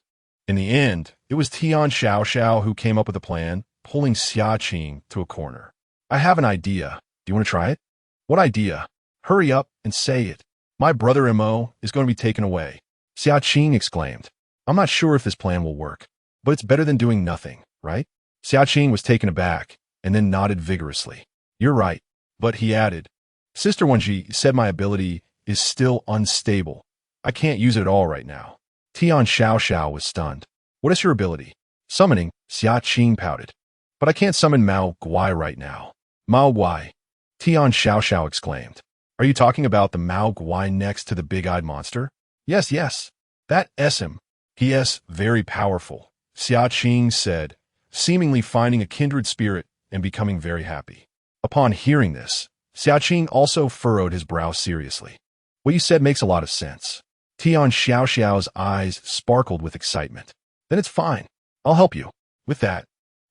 In the end, it was Tian Xiao who came up with a plan, pulling Xiaqing to a corner. I have an idea. Do you want to try it? What idea? Hurry up and say it. My brother Mo is going to be taken away. Xiaqing exclaimed. I'm not sure if this plan will work, but it's better than doing nothing, right? Xiaqing was taken aback and then nodded vigorously. You're right, but he added, Sister Wan Zhi said my ability is still unstable. I can't use it at all right now. Tian Xiao was stunned. What is your ability? Summoning, Xiaqing pouted. But I can't summon Mao Guai right now. Mao Guai, Tian Xiao exclaimed. Are you talking about the Mao Guai next to the big-eyed monster? Yes. That SM. He is very powerful, Xiaqing said, seemingly finding a kindred spirit and becoming very happy. Upon hearing this, Xiaqing also furrowed his brow seriously. What you said makes a lot of sense. Tian Xiao's eyes sparkled with excitement. Then it's fine. I'll help you. With that,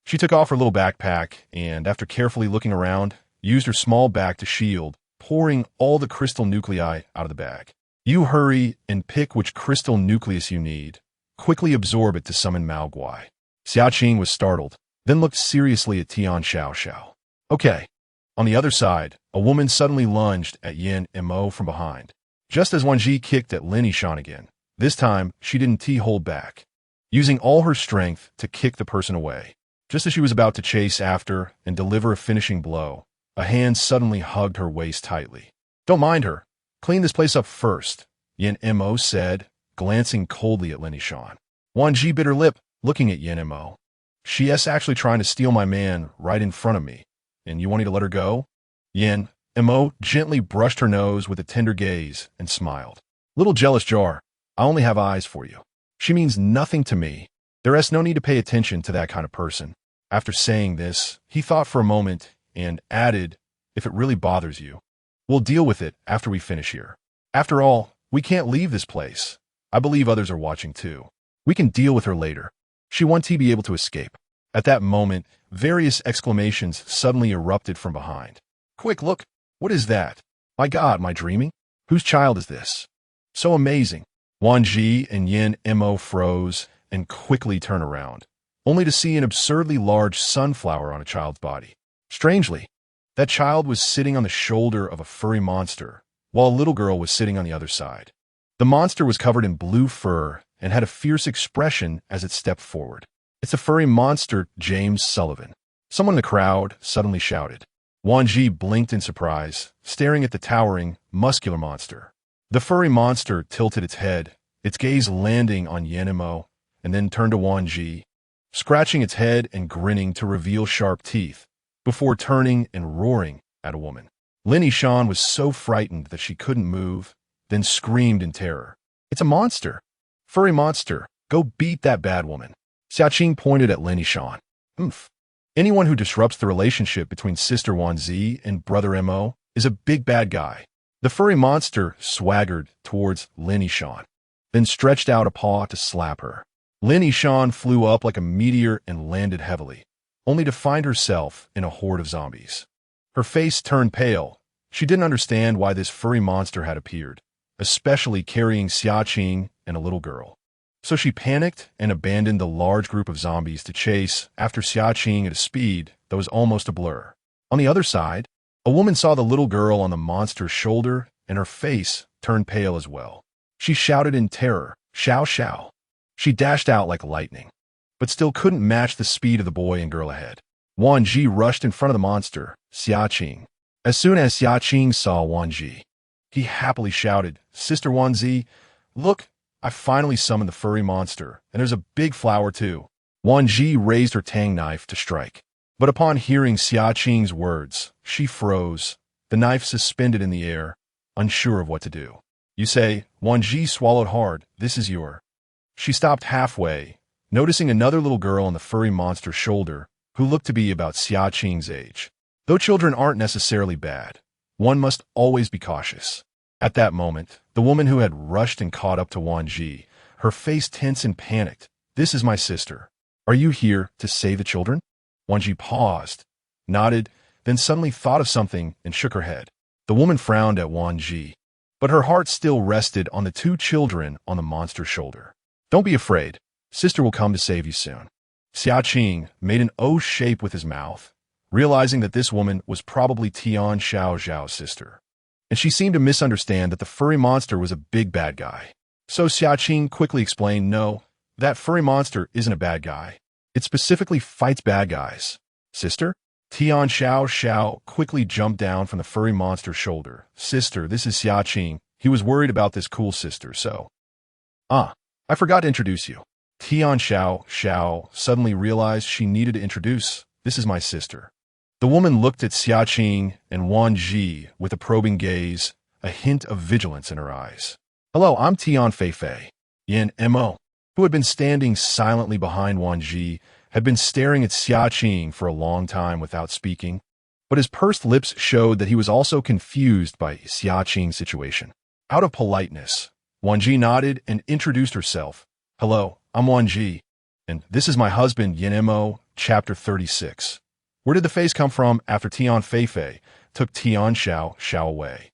she took off her little backpack and, after carefully looking around, used her small bag to shield, pouring all the crystal nuclei out of the bag. You hurry and pick which crystal nucleus you need. Quickly absorb it to summon Mao Guai. Xiaqing was startled, then looked seriously at Tian Xiao. Okay. On the other side, a woman suddenly lunged at Yin Mo from behind. Just as Wan Zhi kicked at Lin Yishan again, this time she didn't hold back, using all her strength to kick the person away. Just as she was about to chase after and deliver a finishing blow, a hand suddenly hugged her waist tightly. Don't mind her. Clean this place up first, Yin Mo said, glancing coldly at Lin Yishan. Wan Zhi bit her lip, looking at Yin Mo. She is actually trying to steal my man right in front of me, and you want me to let her go? Yin Mo gently brushed her nose with a tender gaze and smiled. Little jealous jar, I only have eyes for you. She means nothing to me. There is no need to pay attention to that kind of person. After saying this, he thought for a moment and added, if it really bothers you, we'll deal with it after we finish here. After all, we can't leave this place. I believe others are watching too. We can deal with her later. She wants to be able to escape. At that moment, various exclamations suddenly erupted from behind. Quick, look. What is that? My God, am I dreaming? Whose child is this? So amazing. Wan Zhi and Yin Mo froze and quickly turned around, only to see an absurdly large sunflower on a child's body. Strangely, that child was sitting on the shoulder of a furry monster, while a little girl was sitting on the other side. The monster was covered in blue fur and had a fierce expression as it stepped forward. It's a furry monster, James Sullivan. Someone in the crowd suddenly shouted. Wan Zhi blinked in surprise, staring at the towering, muscular monster. The furry monster tilted its head, its gaze landing on Yin Mo, and then turned to Wan Zhi, scratching its head and grinning to reveal sharp teeth, before turning and roaring at a woman. Lin Yishan was so frightened that she couldn't move, then screamed in terror. It's a monster. Furry monster, go beat that bad woman. Xiaqing pointed at Lin Yishan. Anyone who disrupts the relationship between Sister Wan Zhi and Brother Mo is a big bad guy. The furry monster swaggered towards Lin Yishan, then stretched out a paw to slap her. Lin Yishan flew up like a meteor and landed heavily, only to find herself in a horde of zombies. Her face turned pale. She didn't understand why this furry monster had appeared, especially carrying Xiaqing and a little girl. So she panicked and abandoned the large group of zombies to chase after Xiaqing at a speed that was almost a blur. On the other side, a woman saw the little girl on the monster's shoulder, and her face turned pale as well. She shouted in terror, "Xiao Xiao." She dashed out like lightning, but still couldn't match the speed of the boy and girl ahead. Wan Zhi rushed in front of the monster, Xiaqing. As soon as Xiaqing saw Wan Zhi, he happily shouted, "Sister Wan Zhi, look, I finally summoned the furry monster, and there's a big flower too." Wan Zhi raised her tang knife to strike, but upon hearing Xiaqing's words, she froze, the knife suspended in the air, unsure of what to do. You say, Wan Zhi swallowed hard, this is your She stopped halfway, noticing another little girl on the furry monster's shoulder who looked to be about Xia Qing's age. Though children aren't necessarily bad, one must always be cautious. At that moment, the woman who had rushed and caught up to Wan Zhi, her face tense and panicked. "This is my sister. Are you here to save the children?" Wan Zhi paused, nodded, then suddenly thought of something and shook her head. The woman frowned at Wan Zhi, but her heart still rested on the two children on the monster's shoulder. "Don't be afraid. Sister will come to save you soon." Xia Qing made an O shape with his mouth, realizing that this woman was probably Tian Xiao Zhao's sister. And she seemed to misunderstand that the furry monster was a big bad guy. So Xia Qing quickly explained, "No, that furry monster isn't a bad guy. It specifically fights bad guys." "Sister?" Tian Xiao quickly jumped down from the furry monster's shoulder. "Sister, this is Xia Qing. He was worried about this cool sister, so—" "Ah, I forgot to introduce you." Tian Xiao suddenly realized she needed to introduce, "This is my sister." The woman looked at Xia Qing and Wan Zhi with a probing gaze, a hint of vigilance in her eyes. "Hello, I'm Tian Feifei." Yin Mo, who had been standing silently behind Wan Zhi, had been staring at Xia Qing for a long time without speaking, but his pursed lips showed that he was also confused by Xia Qing's situation. Out of politeness, Wan Zhi nodded and introduced herself. "Hello, I'm Wan Zhi, and this is my husband Yin Mo." Chapter 36. Where did the face come from after Tian Feifei took Tian Xiao away?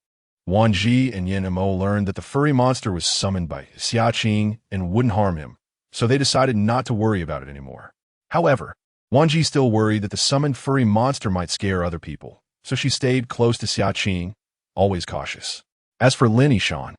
Wan Zhi and Yin Mo learned that the furry monster was summoned by Xia Qing and wouldn't harm him, so they decided not to worry about it anymore. However, Wan Zhi still worried that the summoned furry monster might scare other people, so she stayed close to Xia Qing, always cautious. As for Lin Yishan,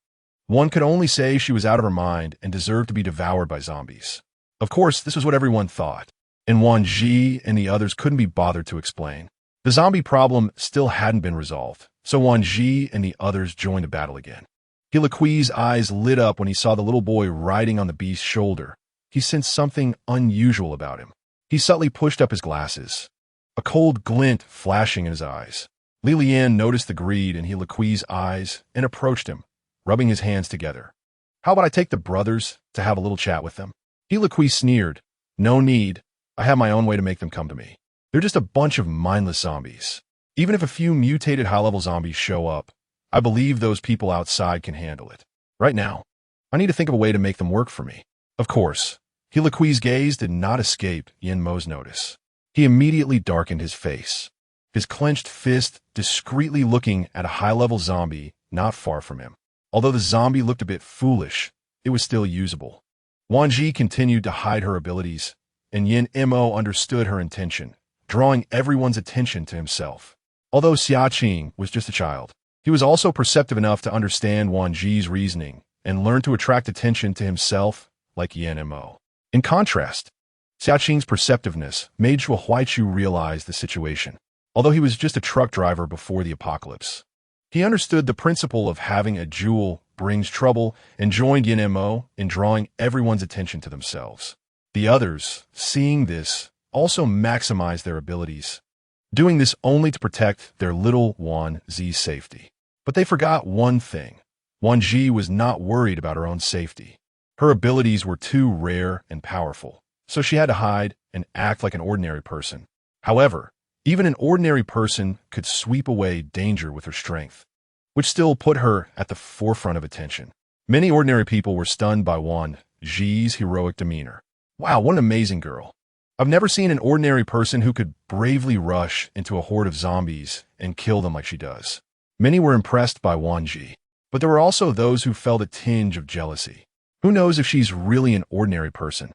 one could only say she was out of her mind and deserved to be devoured by zombies. Of course, this was what everyone thought, and Wan Zhi and the others couldn't be bothered to explain. The zombie problem still hadn't been resolved, so Wan Zhi and the others joined the battle again. Hilaqui's eyes lit up when he saw the little boy riding on the beast's shoulder. He sensed something unusual about him. He subtly pushed up his glasses, a cold glint flashing in his eyes. Li Lian noticed the greed in Hilaqui's eyes and approached him, rubbing his hands together. "How about I take the brothers to have a little chat with them?" Hilaqui sneered. "No need. I have my own way to make them come to me. They're just a bunch of mindless zombies. Even if a few mutated high-level zombies show up, I believe those people outside can handle it. Right now, I need to think of a way to make them work for me." Of course, Hilaqui's gaze did not escape Yin Mo's notice. He immediately darkened his face, his clenched fist discreetly looking at a high-level zombie not far from him. Although the zombie looked a bit foolish, it was still usable. Wan Zhi continued to hide her abilities, and Yin Mo understood her intention, drawing everyone's attention to himself. Although Xia Qing was just a child, he was also perceptive enough to understand Wan Zhi's reasoning and learn to attract attention to himself like Yin Mo. In contrast, Xia Qing's perceptiveness made Zhuo Huaichu realize the situation. Although he was just a truck driver before the apocalypse, he understood the principle of having a jewel brings trouble and joined Yin Mo in drawing everyone's attention to themselves. The others, seeing this, also maximized their abilities, doing this only to protect their little Wan Zhi's safety. But they forgot one thing. Wan Zhi was not worried about her own safety. Her abilities were too rare and powerful, so she had to hide and act like an ordinary person. However, even an ordinary person could sweep away danger with her strength, which still put her at the forefront of attention. Many ordinary people were stunned by Wan Zhi's heroic demeanor. "Wow, what an amazing girl. I've never seen an ordinary person who could bravely rush into a horde of zombies and kill them like she does." Many were impressed by Wan Zhi, but there were also those who felt a tinge of jealousy. Who knows if she's really an ordinary person?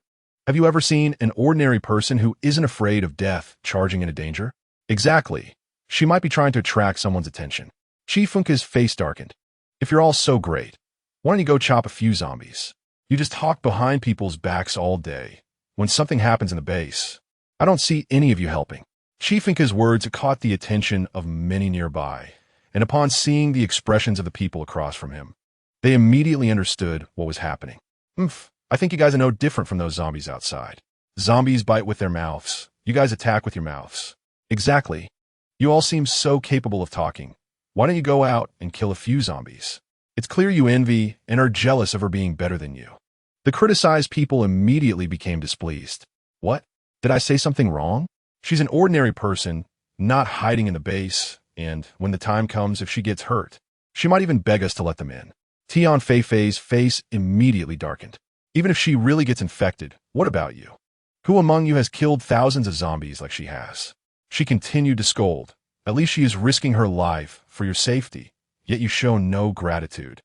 Have you ever seen an ordinary person who isn't afraid of death charging into danger? Exactly. She might be trying to attract someone's attention. Chi Funke's face darkened. "If you're all so great, why don't you go chop a few zombies? You just talk behind people's backs all day. When something happens in the base, I don't see any of you helping." Chi Funke's words caught the attention of many nearby, and upon seeing the expressions of the people across from him, they immediately understood what was happening. I think you guys are no different from those zombies outside. Zombies bite with their mouths. You guys attack with your mouths." "Exactly. You all seem so capable of talking. Why don't you go out and kill a few zombies? It's clear you envy and are jealous of her being better than you." The criticized people immediately became displeased. What? Did I say something wrong? She's an ordinary person, not hiding in the base, and when the time comes, if she gets hurt, she might even beg us to let them in. Tian Feifei's face immediately darkened. Even if she really gets infected, what about you? Who among you has killed thousands of zombies like she has? She continued to scold. At least she is risking her life for your safety, yet you show no gratitude.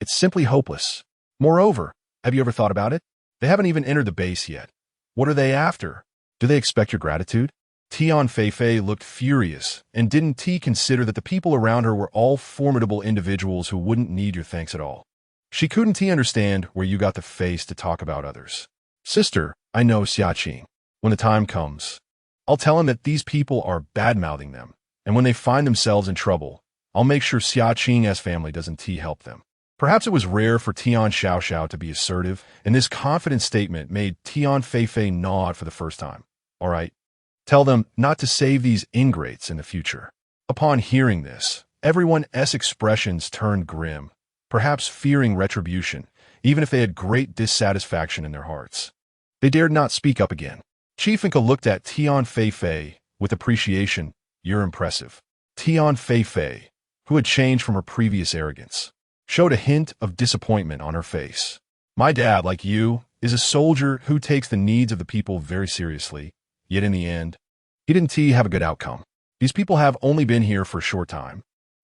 It's simply hopeless. Moreover, have you ever thought about it? They haven't even entered the base yet. What are they after? Do they expect your gratitude? Tian Feifei looked furious, and didn't consider that the people around her were all formidable individuals who wouldn't need your thanks at all. She couldn't understand where you got the face to talk about others. Sister, I know Xiaqing. When the time comes, I'll tell him that these people are bad-mouthing them, and when they find themselves in trouble, I'll make sure Xiaqing's family doesn't help them. Perhaps it was rare for Tian Xiaoxiao to be assertive, and this confident statement made Tian Feifei nod for the first time. All right. Tell them not to save these ingrates in the future. Upon hearing this, everyone's expressions turned grim, perhaps fearing retribution, even if they had great dissatisfaction in their hearts. They dared not speak up again. Chief Inca looked at Tian Feifei with appreciation. You're impressive. Tian Feifei, who had changed from her previous arrogance, showed a hint of disappointment on her face. My dad, like you, is a soldier who takes the needs of the people very seriously. Yet in the end, he didn't have a good outcome. These people have only been here for a short time,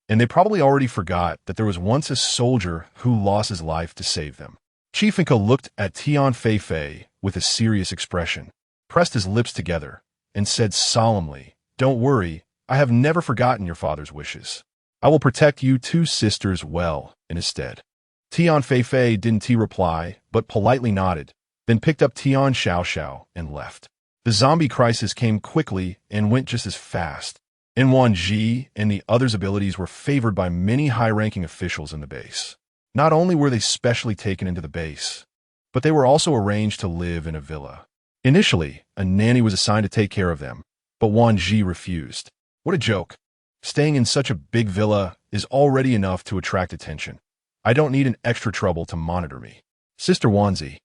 and they probably already forgot that there was once a soldier who lost his life to save them. Chief Inca looked at Tian Feifei with a serious expression, pressed his lips together, and said solemnly, Don't worry, I have never forgotten your father's wishes. I will protect you two sisters well in his stead. Tian Feifei didn't reply, but politely nodded, then picked up Tian Xiaoxiao and left. The zombie crisis came quickly and went just as fast, and Wan Zhi and the others' abilities were favored by many high-ranking officials in the base. Not only were they specially taken into the base, but they were also arranged to live in a villa. Initially, a nanny was assigned to take care of them, but Wan Zhi refused. What a joke. Staying in such a big villa is already enough to attract attention. I don't need an extra trouble to monitor me. Sister Wan Zhi,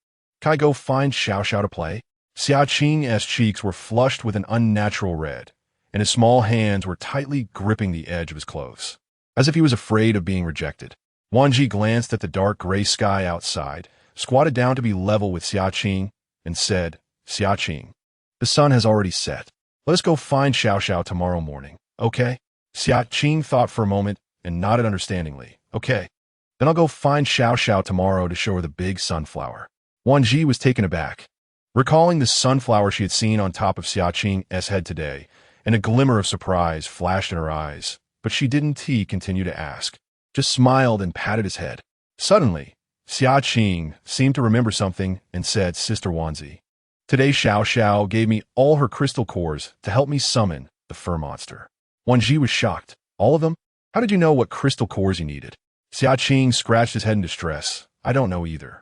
can I go find Xiaoxiao to play? Xiaqing's cheeks were flushed with an unnatural red, and his small hands were tightly gripping the edge of his clothes, as if he was afraid of being rejected. Wan Zhi glanced at the dark gray sky outside, squatted down to be level with Xiaqing, and said, Xiaqing, the sun has already set. Let us go find Xiaoxiao tomorrow morning, okay? Xiaqing thought for a moment and nodded understandingly. Okay, then I'll go find Xiaoxiao tomorrow to show her the big sunflower. Wan Zhi was taken aback, recalling the sunflower she had seen on top of Xiaqing's head today, and a glimmer of surprise flashed in her eyes, but she didn't continue to ask, just smiled and patted his head. Suddenly, Xiaqing seemed to remember something and said, Sister Wan Zhi, today Xiaoxiao gave me all her crystal cores to help me summon the fur monster. Wan Zhi was shocked. All of them? How did you know what crystal cores you needed? Xiaqing scratched his head in distress. I don't know either.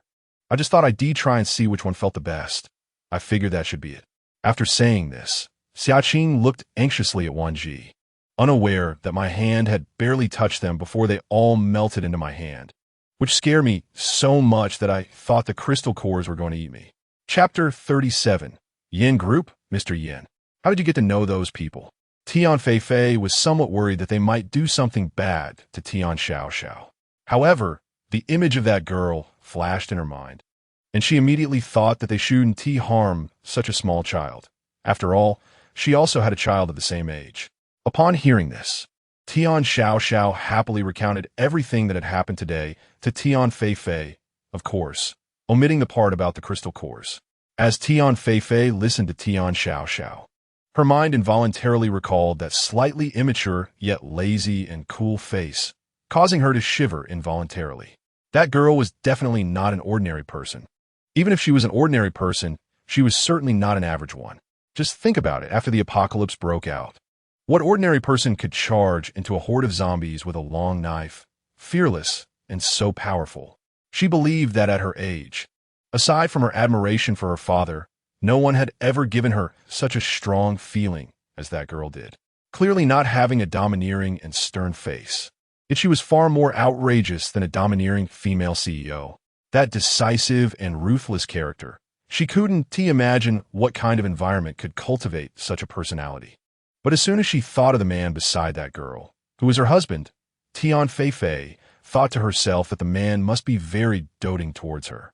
I just thought I'd try and see which one felt the best. I figured that should be it. After saying this, Xiaqing looked anxiously at Wan Zhi, unaware that my hand had barely touched them before they all melted into my hand, which scared me so much that I thought the crystal cores were going to eat me. Chapter 37. Yin Group, Mr. Yin. How did you get to know those people? Tian Feifei was somewhat worried that they might do something bad to Tian Xiaoxiao. However, the image of that girl flashed in her mind, and she immediately thought that they shouldn't harm such a small child. After all, she also had a child of the same age. Upon hearing this, Tian Xiaoxiao happily recounted everything that had happened today to Tian Feifei, of course, omitting the part about the crystal cores. As Tian Feifei listened to Tian Xiaoxiao, her mind involuntarily recalled that slightly immature yet lazy and cool face, causing her to shiver involuntarily. That girl was definitely not an ordinary person. Even if she was an ordinary person, she was certainly not an average one. Just think about it after the apocalypse broke out. What ordinary person could charge into a horde of zombies with a long knife, fearless and so powerful? She believed that at her age, aside from her admiration for her father, no one had ever given her such a strong feeling as that girl did. Clearly not having a domineering and stern face, yet she was far more outrageous than a domineering female CEO. That decisive and ruthless character. She couldn't imagine what kind of environment could cultivate such a personality. But as soon as she thought of the man beside that girl, who was her husband, Tian Fei thought to herself that the man must be very doting towards her.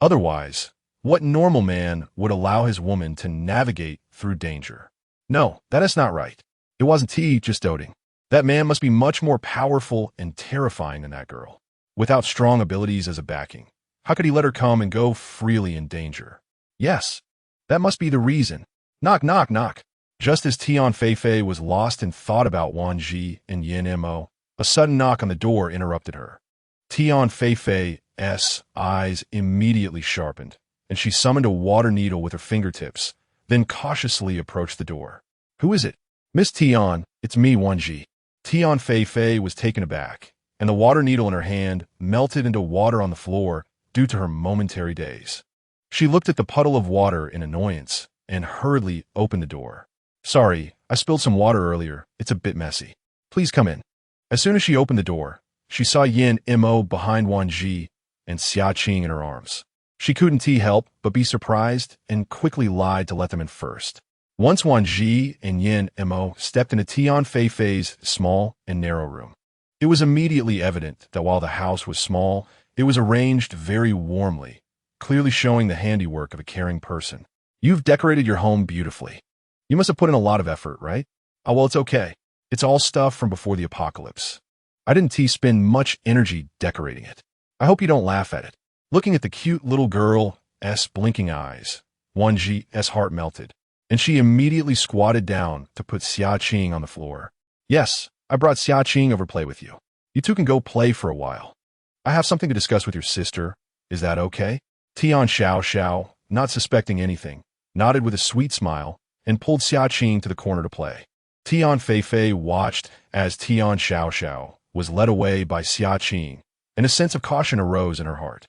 Otherwise, what normal man would allow his woman to navigate through danger? No, that is not right. It wasn't he just doting. That man must be much more powerful and terrifying than that girl. Without strong abilities as a backing, how could he let her come and go freely in danger? Yes, that must be the reason. Knock, knock, knock. Just as Tian Fei was lost in thought about Wan Zhi and Yin Mo, a sudden knock on the door interrupted her. Tian Fei's eyes immediately sharpened, and she summoned a water needle with her fingertips, then cautiously approached the door. Who is it? Miss Tian, it's me, Wan Zhi. Tian Fei was taken aback, and the water needle in her hand melted into water on the floor due to her momentary daze. She looked at the puddle of water in annoyance and hurriedly opened the door. Sorry, I spilled some water earlier. It's a bit messy. Please come in. As soon as she opened the door, she saw Yin Mo behind Wan Zhi and Xia Qing in her arms. She couldn't help but be surprised and quickly lied to let them in first. Once Wan Zhi and Yin Mo stepped into Tian Fei's small and narrow room. It was immediately evident that while the house was small, it was arranged very warmly, clearly showing the handiwork of a caring person. You've decorated your home beautifully. You must have put in a lot of effort, right? Oh, well, it's okay. It's all stuff from before the apocalypse. I didn't spend much energy decorating it. I hope you don't laugh at it. Looking at the cute little girl's blinking eyes, Wan Zhi's heart melted, and she immediately squatted down to put Xia Qing on the floor. Yes, I brought Xia Qing over to play with you. You two can go play for a while. I have something to discuss with your sister. Is that okay? Tian Xiao, not suspecting anything, nodded with a sweet smile and pulled Xia Qing to the corner to play. Tian Fei watched as Tian Xiao was led away by Xia Qing, and a sense of caution arose in her heart.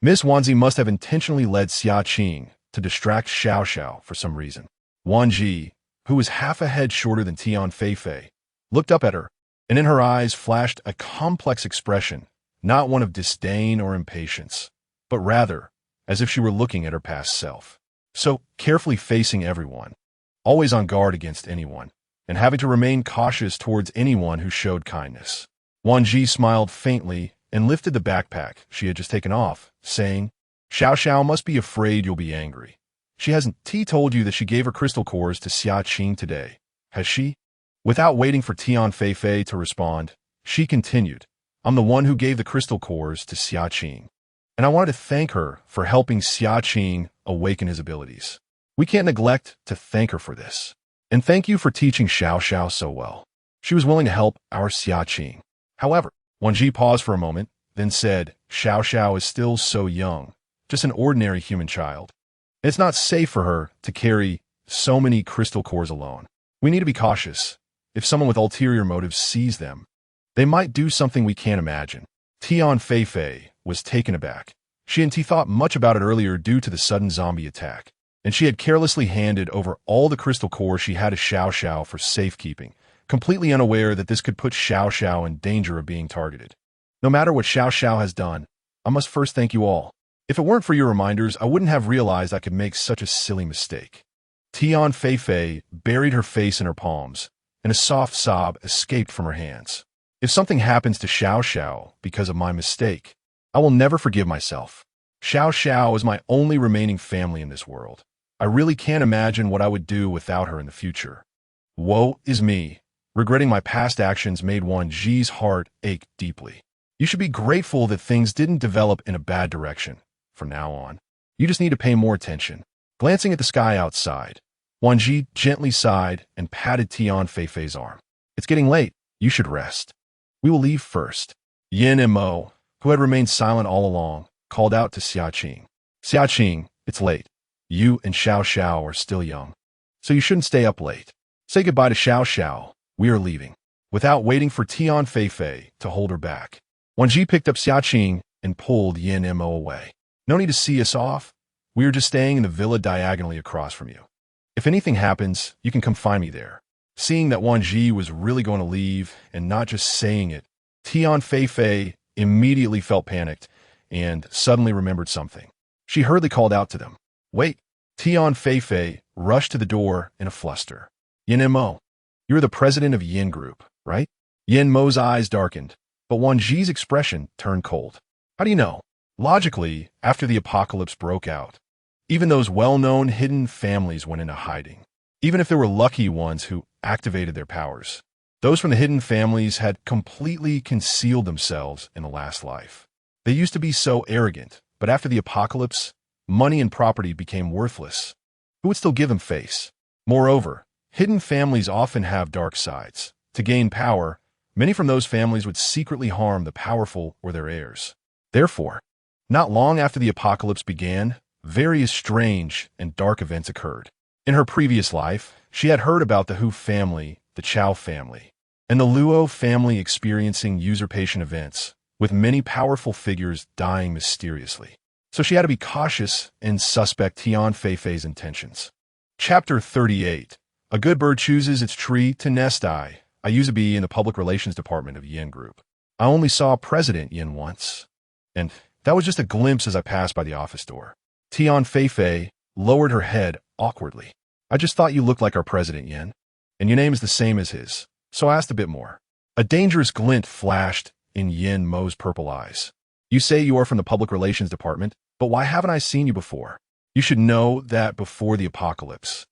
Miss Wan Zhi must have intentionally led Xia Qing to distract Xiao for some reason. Wan Zhi, who was half a head shorter than Tian Fei, looked up at her, and in her eyes flashed a complex expression, not one of disdain or impatience, but rather as if she were looking at her past self. So carefully facing everyone, always on guard against anyone, and having to remain cautious towards anyone who showed kindness. Wan Zhi smiled faintly and lifted the backpack she had just taken off, saying, Xiao must be afraid you'll be angry. She hasn't told you that she gave her crystal cores to Xia Qing today, has she? Without waiting for Tian Fei to respond, she continued, I'm the one who gave the crystal cores to Xia Qing, and I wanted to thank her for helping Xia Qing awaken his abilities. We can't neglect to thank her for this. And thank you for teaching Xiao so well. She was willing to help our Xia Qing. However, Wan Zhi paused for a moment, then said, Xiao is still so young, just an ordinary human child. It's not safe for her to carry so many crystal cores alone. We need to be cautious. If someone with ulterior motives sees them, they might do something we can't imagine. Tian Fei was taken aback. She hadn't thought much about it earlier due to the sudden zombie attack, and she had carelessly handed over all the crystal cores she had to Xiao for safekeeping, completely unaware that this could put Xiao in danger of being targeted. No matter what Xiao has done, I must first thank you all. If it weren't for your reminders, I wouldn't have realized I could make such a silly mistake. Tian Fei buried her face in her palms, and a soft sob escaped from her hands. If something happens to Xiao because of my mistake, I will never forgive myself. Xiao is my only remaining family in this world. I really can't imagine what I would do without her in the future. Woe is me. Regretting my past actions made Wan Zhi's heart ache deeply. You should be grateful that things didn't develop in a bad direction. From now on, you just need to pay more attention. Glancing at the sky outside, Wan Zhi gently sighed and patted Tian Fei's arm. It's getting late. You should rest. We will leave first. Yin Mo, who had remained silent all along, called out to Xia Qing. Xia Qing, it's late. You and Xiao are still young, so you shouldn't stay up late. Say goodbye to Xiao. We are leaving. Without waiting for Tian Fei to hold her back, Wan Zhi picked up Xia Qing and pulled Yin Mo away. No need to see us off. We are just staying in the villa diagonally across from you. If anything happens, you can come find me there. Seeing that Wan Zhi was really going to leave and not just saying it, Tian Fei immediately felt panicked and suddenly remembered something. She hurriedly called out to them. "Wait!" Tian Feifei rushed to the door in a fluster. "Yin Mo, you're the president of Yin Group, right?" Yin Mo's eyes darkened, but Wan Zhi's expression turned cold. "How do you know?" Logically, after the apocalypse broke out, even those well-known hidden families went into hiding. Even if there were lucky ones who activated their powers, those from the hidden families had completely concealed themselves in the last life. They used to be so arrogant, but after the apocalypse, money and property became worthless. Who would still give them face? Moreover, hidden families often have dark sides. To gain power, many from those families would secretly harm the powerful or their heirs. Therefore, not long after the apocalypse began, various strange and dark events occurred. In her previous life, she had heard about the Hu family, the Chao family, and the Luo family experiencing usurpation events, with many powerful figures dying mysteriously. So she had to be cautious and suspect Tian Feifei's intentions. Chapter 38. A good bird chooses its tree to nest. I used to be in the public relations department of Yin Group. I only saw President Yin once, and that was just a glimpse as I passed by the office door. Tian Feifei lowered her head awkwardly. "I just thought you looked like our president, Yin, and your name is the same as his, so I asked a bit more." A dangerous glint flashed in Yin Mo's purple eyes. "You say you are from the public relations department, but why haven't I seen you before? You should know that before the apocalypse,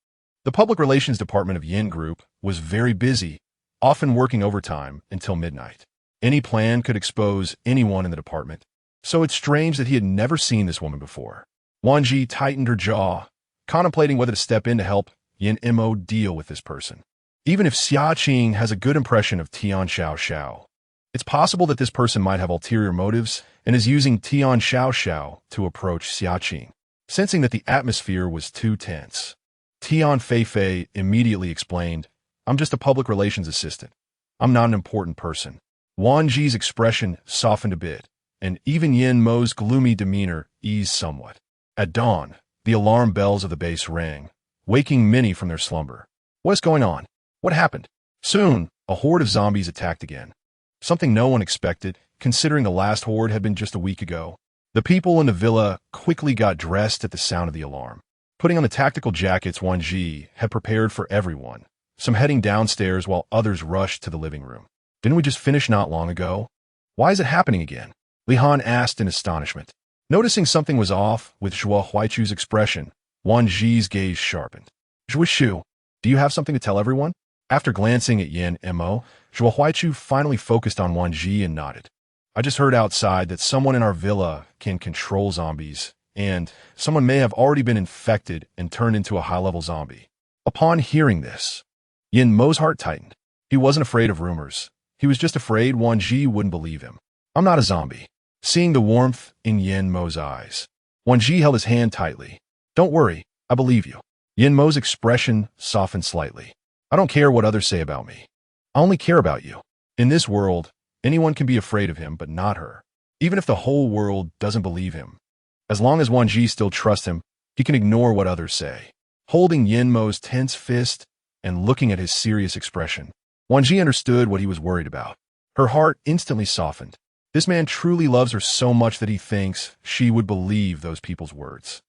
the public relations department of Yin Group was very busy, often working overtime until midnight. Any plan could expose anyone in the department, so it's strange that he had never seen this woman before." Wan Zhi tightened her jaw, contemplating whether to step in to help Yin Mo deal with this person. Even if Xia Qing has a good impression of Tian Xiao, it's possible that this person might have ulterior motives and is using Tian Xiao to approach Xia Qing. Sensing that the atmosphere was too tense, Tian Feifei immediately explained, "I'm just a public relations assistant. I'm not an important person." Wan Zhi's expression softened a bit, and even Yin Mo's gloomy demeanor eased somewhat. At dawn, the alarm bells of the base rang, waking many from their slumber. "What is going on? What happened?" Soon, a horde of zombies attacked again. Something no one expected, considering the last horde had been just a week ago. The people in the villa quickly got dressed at the sound of the alarm. Putting on the tactical jackets Wan Zhi had prepared for everyone, some heading downstairs while others rushed to the living room. "Didn't we just finish not long ago? Why is it happening again?" Li Han asked in astonishment. Noticing something was off with Zhuo Huaichu's expression, Wan Zhi's gaze sharpened. "Zhuo, do you have something to tell everyone?" After glancing at Yin Mo, Zhuo Huaichu finally focused on Wan Zhi and nodded. "I just heard outside that someone in our villa can control zombies, and someone may have already been infected and turned into a high-level zombie." Upon hearing this, Yin Mo's heart tightened. He wasn't afraid of rumors. He was just afraid Wan Zhi wouldn't believe him. "I'm not a zombie." Seeing the warmth in Yin Mo's eyes, Wan Zhi held his hand tightly. "Don't worry, I believe you." Yin Mo's expression softened slightly. "I don't care what others say about me. I only care about you. In this world, anyone can be afraid of him, but not her. Even if the whole world doesn't believe him, as long as Wan Zhi still trusts him, he can ignore what others say." Holding Yin Mo's tense fist and looking at his serious expression, Wan Zhi understood what he was worried about. Her heart instantly softened. This man truly loves her so much that he thinks she would believe those people's words.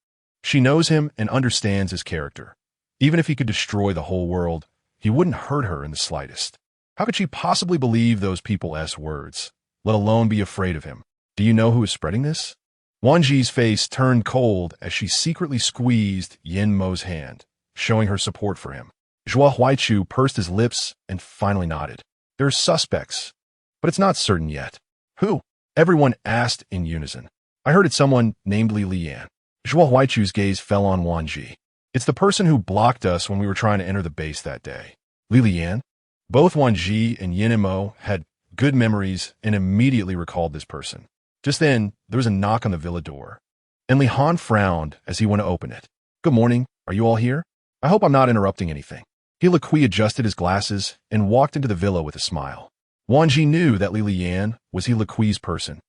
She knows him and understands his character. Even if he could destroy the whole world, he wouldn't hurt her in the slightest. How could she possibly believe those people's words, let alone be afraid of him? "Do you know who is spreading this?" Wan Zhi's face turned cold as she secretly squeezed Yin Mo's hand, showing her support for him. Zhuo Huaichu pursed his lips and finally nodded. "There are suspects, but it's not certain yet." "Who?" everyone asked in unison. "I heard it's someone named Li Lian." Zhuo Huaichu's gaze fell on Wan Zhi. "It's the person who blocked us when we were trying to enter the base that day." Li Lian? Both Wan Zhi and Yin Mo had good memories and immediately recalled this person. Just then, there was a knock on the villa door, and Li Han frowned as he went to open it. "Good morning. Are you all here? I hope I'm not interrupting anything." He adjusted his glasses and walked into the villa with a smile. Wan Zhi knew that Li Lian was He person.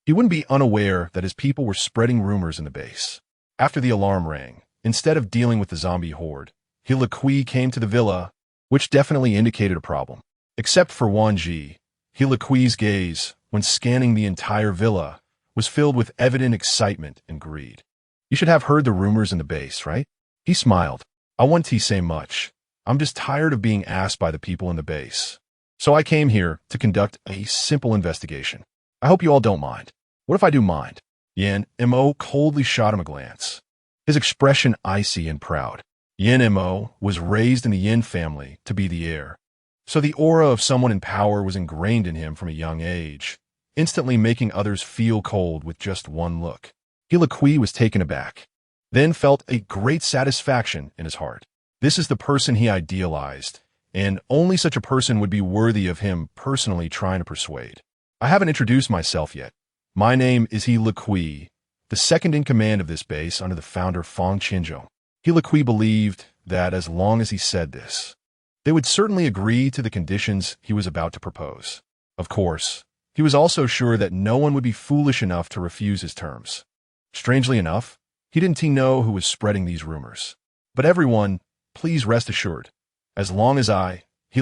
He wouldn't be unaware that his people were spreading rumors in the base. After the alarm rang, instead of dealing with the zombie horde, He came to the villa, which definitely indicated a problem. Except for Wan Zhi, He gaze, when scanning the entire villa, was filled with evident excitement and greed. You should have heard the rumors in the base, right? He smiled. I wouldn't say much. I'm just tired of being asked by the people in the base. So I came here to conduct a simple investigation. I hope you all don't mind. What if I do mind? Yin Mo coldly shot him a glance, his expression icy and proud. Yin Mo was raised in the Yin family to be the heir, so the aura of someone in power was ingrained in him from a young age, instantly making others feel cold with just one look. He was taken aback, then felt a great satisfaction in his heart. This is the person he idealized, and only such a person would be worthy of him personally trying to persuade. I haven't introduced myself yet. My name is He the second in command of this base under the founder Fong Qinzhou. He believed that as long as he said this, they would certainly agree to the conditions he was about to propose. Of course, he was also sure that no one would be foolish enough to refuse his terms. Strangely enough, he didn't know who was spreading these rumors. But everyone, please rest assured, as long as I, He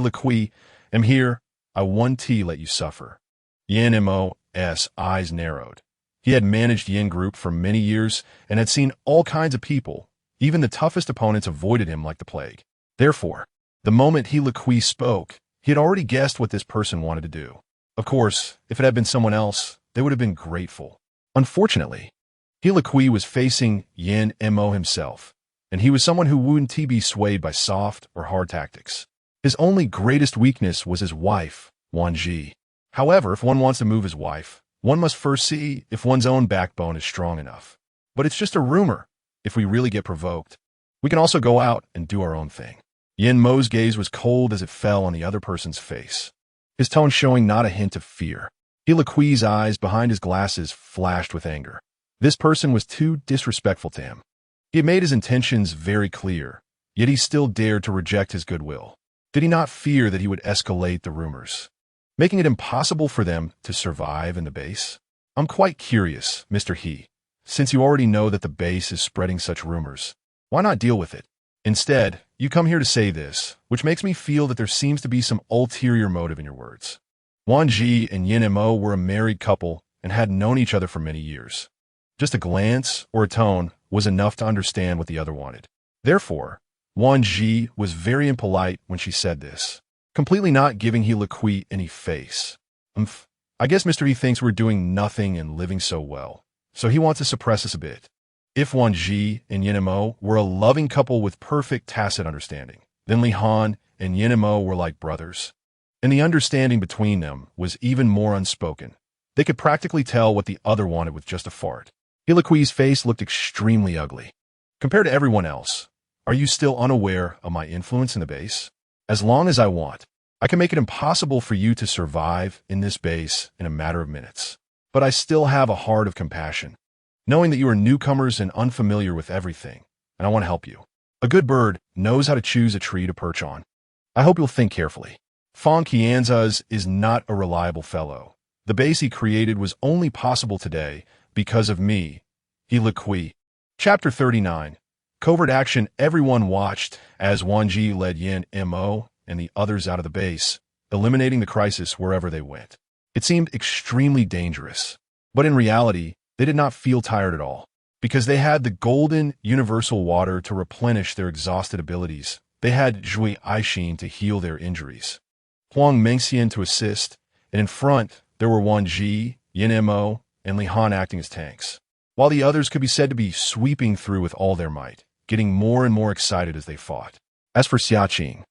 am here, I won't let you suffer. Yin Mo's eyes narrowed. He had managed Yin Group for many years and had seen all kinds of people. Even the toughest opponents avoided him like the plague. Therefore, the moment He spoke, he had already guessed what this person wanted to do. Of course, if it had been someone else, they would have been grateful. Unfortunately, He was facing Yin Mo himself, and he was someone who wouldn't be swayed by soft or hard tactics. His only greatest weakness was his wife, Wan Zhi. However, if one wants to move his wife, one must first see if one's own backbone is strong enough. But it's just a rumor. If we really get provoked, we can also go out and do our own thing. Yin Mo's gaze was cold as it fell on the other person's face, his tone showing not a hint of fear. He eyes behind his glasses flashed with anger. This person was too disrespectful to him. He had made his intentions very clear, yet he still dared to reject his goodwill. Did he not fear that he would escalate the rumors, making it impossible for them to survive in the base? I'm quite curious, Mr. He. Since you already know that the base is spreading such rumors, why not deal with it? Instead, you come here to say this, which makes me feel that there seems to be some ulterior motive in your words. Wan Zhi and Yin Mo were a married couple and had known each other for many years. Just a glance or a tone was enough to understand what the other wanted. Therefore, Wan Zhi was very impolite when she said this, completely not giving He any face. I guess Mr. He thinks we're doing nothing and living so well, so he wants to suppress us a bit. If Wan Zhi and Yin Mo were a loving couple with perfect tacit understanding, then Li Han and Yin Mo were like brothers, and the understanding between them was even more unspoken. They could practically tell what the other wanted with just a fart. He face looked extremely ugly. Compared to everyone else, are you still unaware of my influence in the base? As long as I want, I can make it impossible for you to survive in this base in a matter of minutes. But I still have a heart of compassion, knowing that you are newcomers and unfamiliar with everything, and I want to help you. A good bird knows how to choose a tree to perch on. I hope you'll think carefully. Fong Qianzhe is not a reliable fellow. The base he created was only possible today because of me, He. Chapter 39. Covert action. Everyone watched as Wan Zhi led Yin Mo and the others out of the base, eliminating the crisis wherever they went. It seemed extremely dangerous, but in reality, they did not feel tired at all, because they had the golden universal water to replenish their exhausted abilities. They had Zhui Aixin to heal their injuries, Huang Mengxian to assist, and in front, there were Wan Zhi, Yin Mo, and Li Han acting as tanks, while the others could be said to be sweeping through with all their might, getting more and more excited as they fought. As for Xiaqing,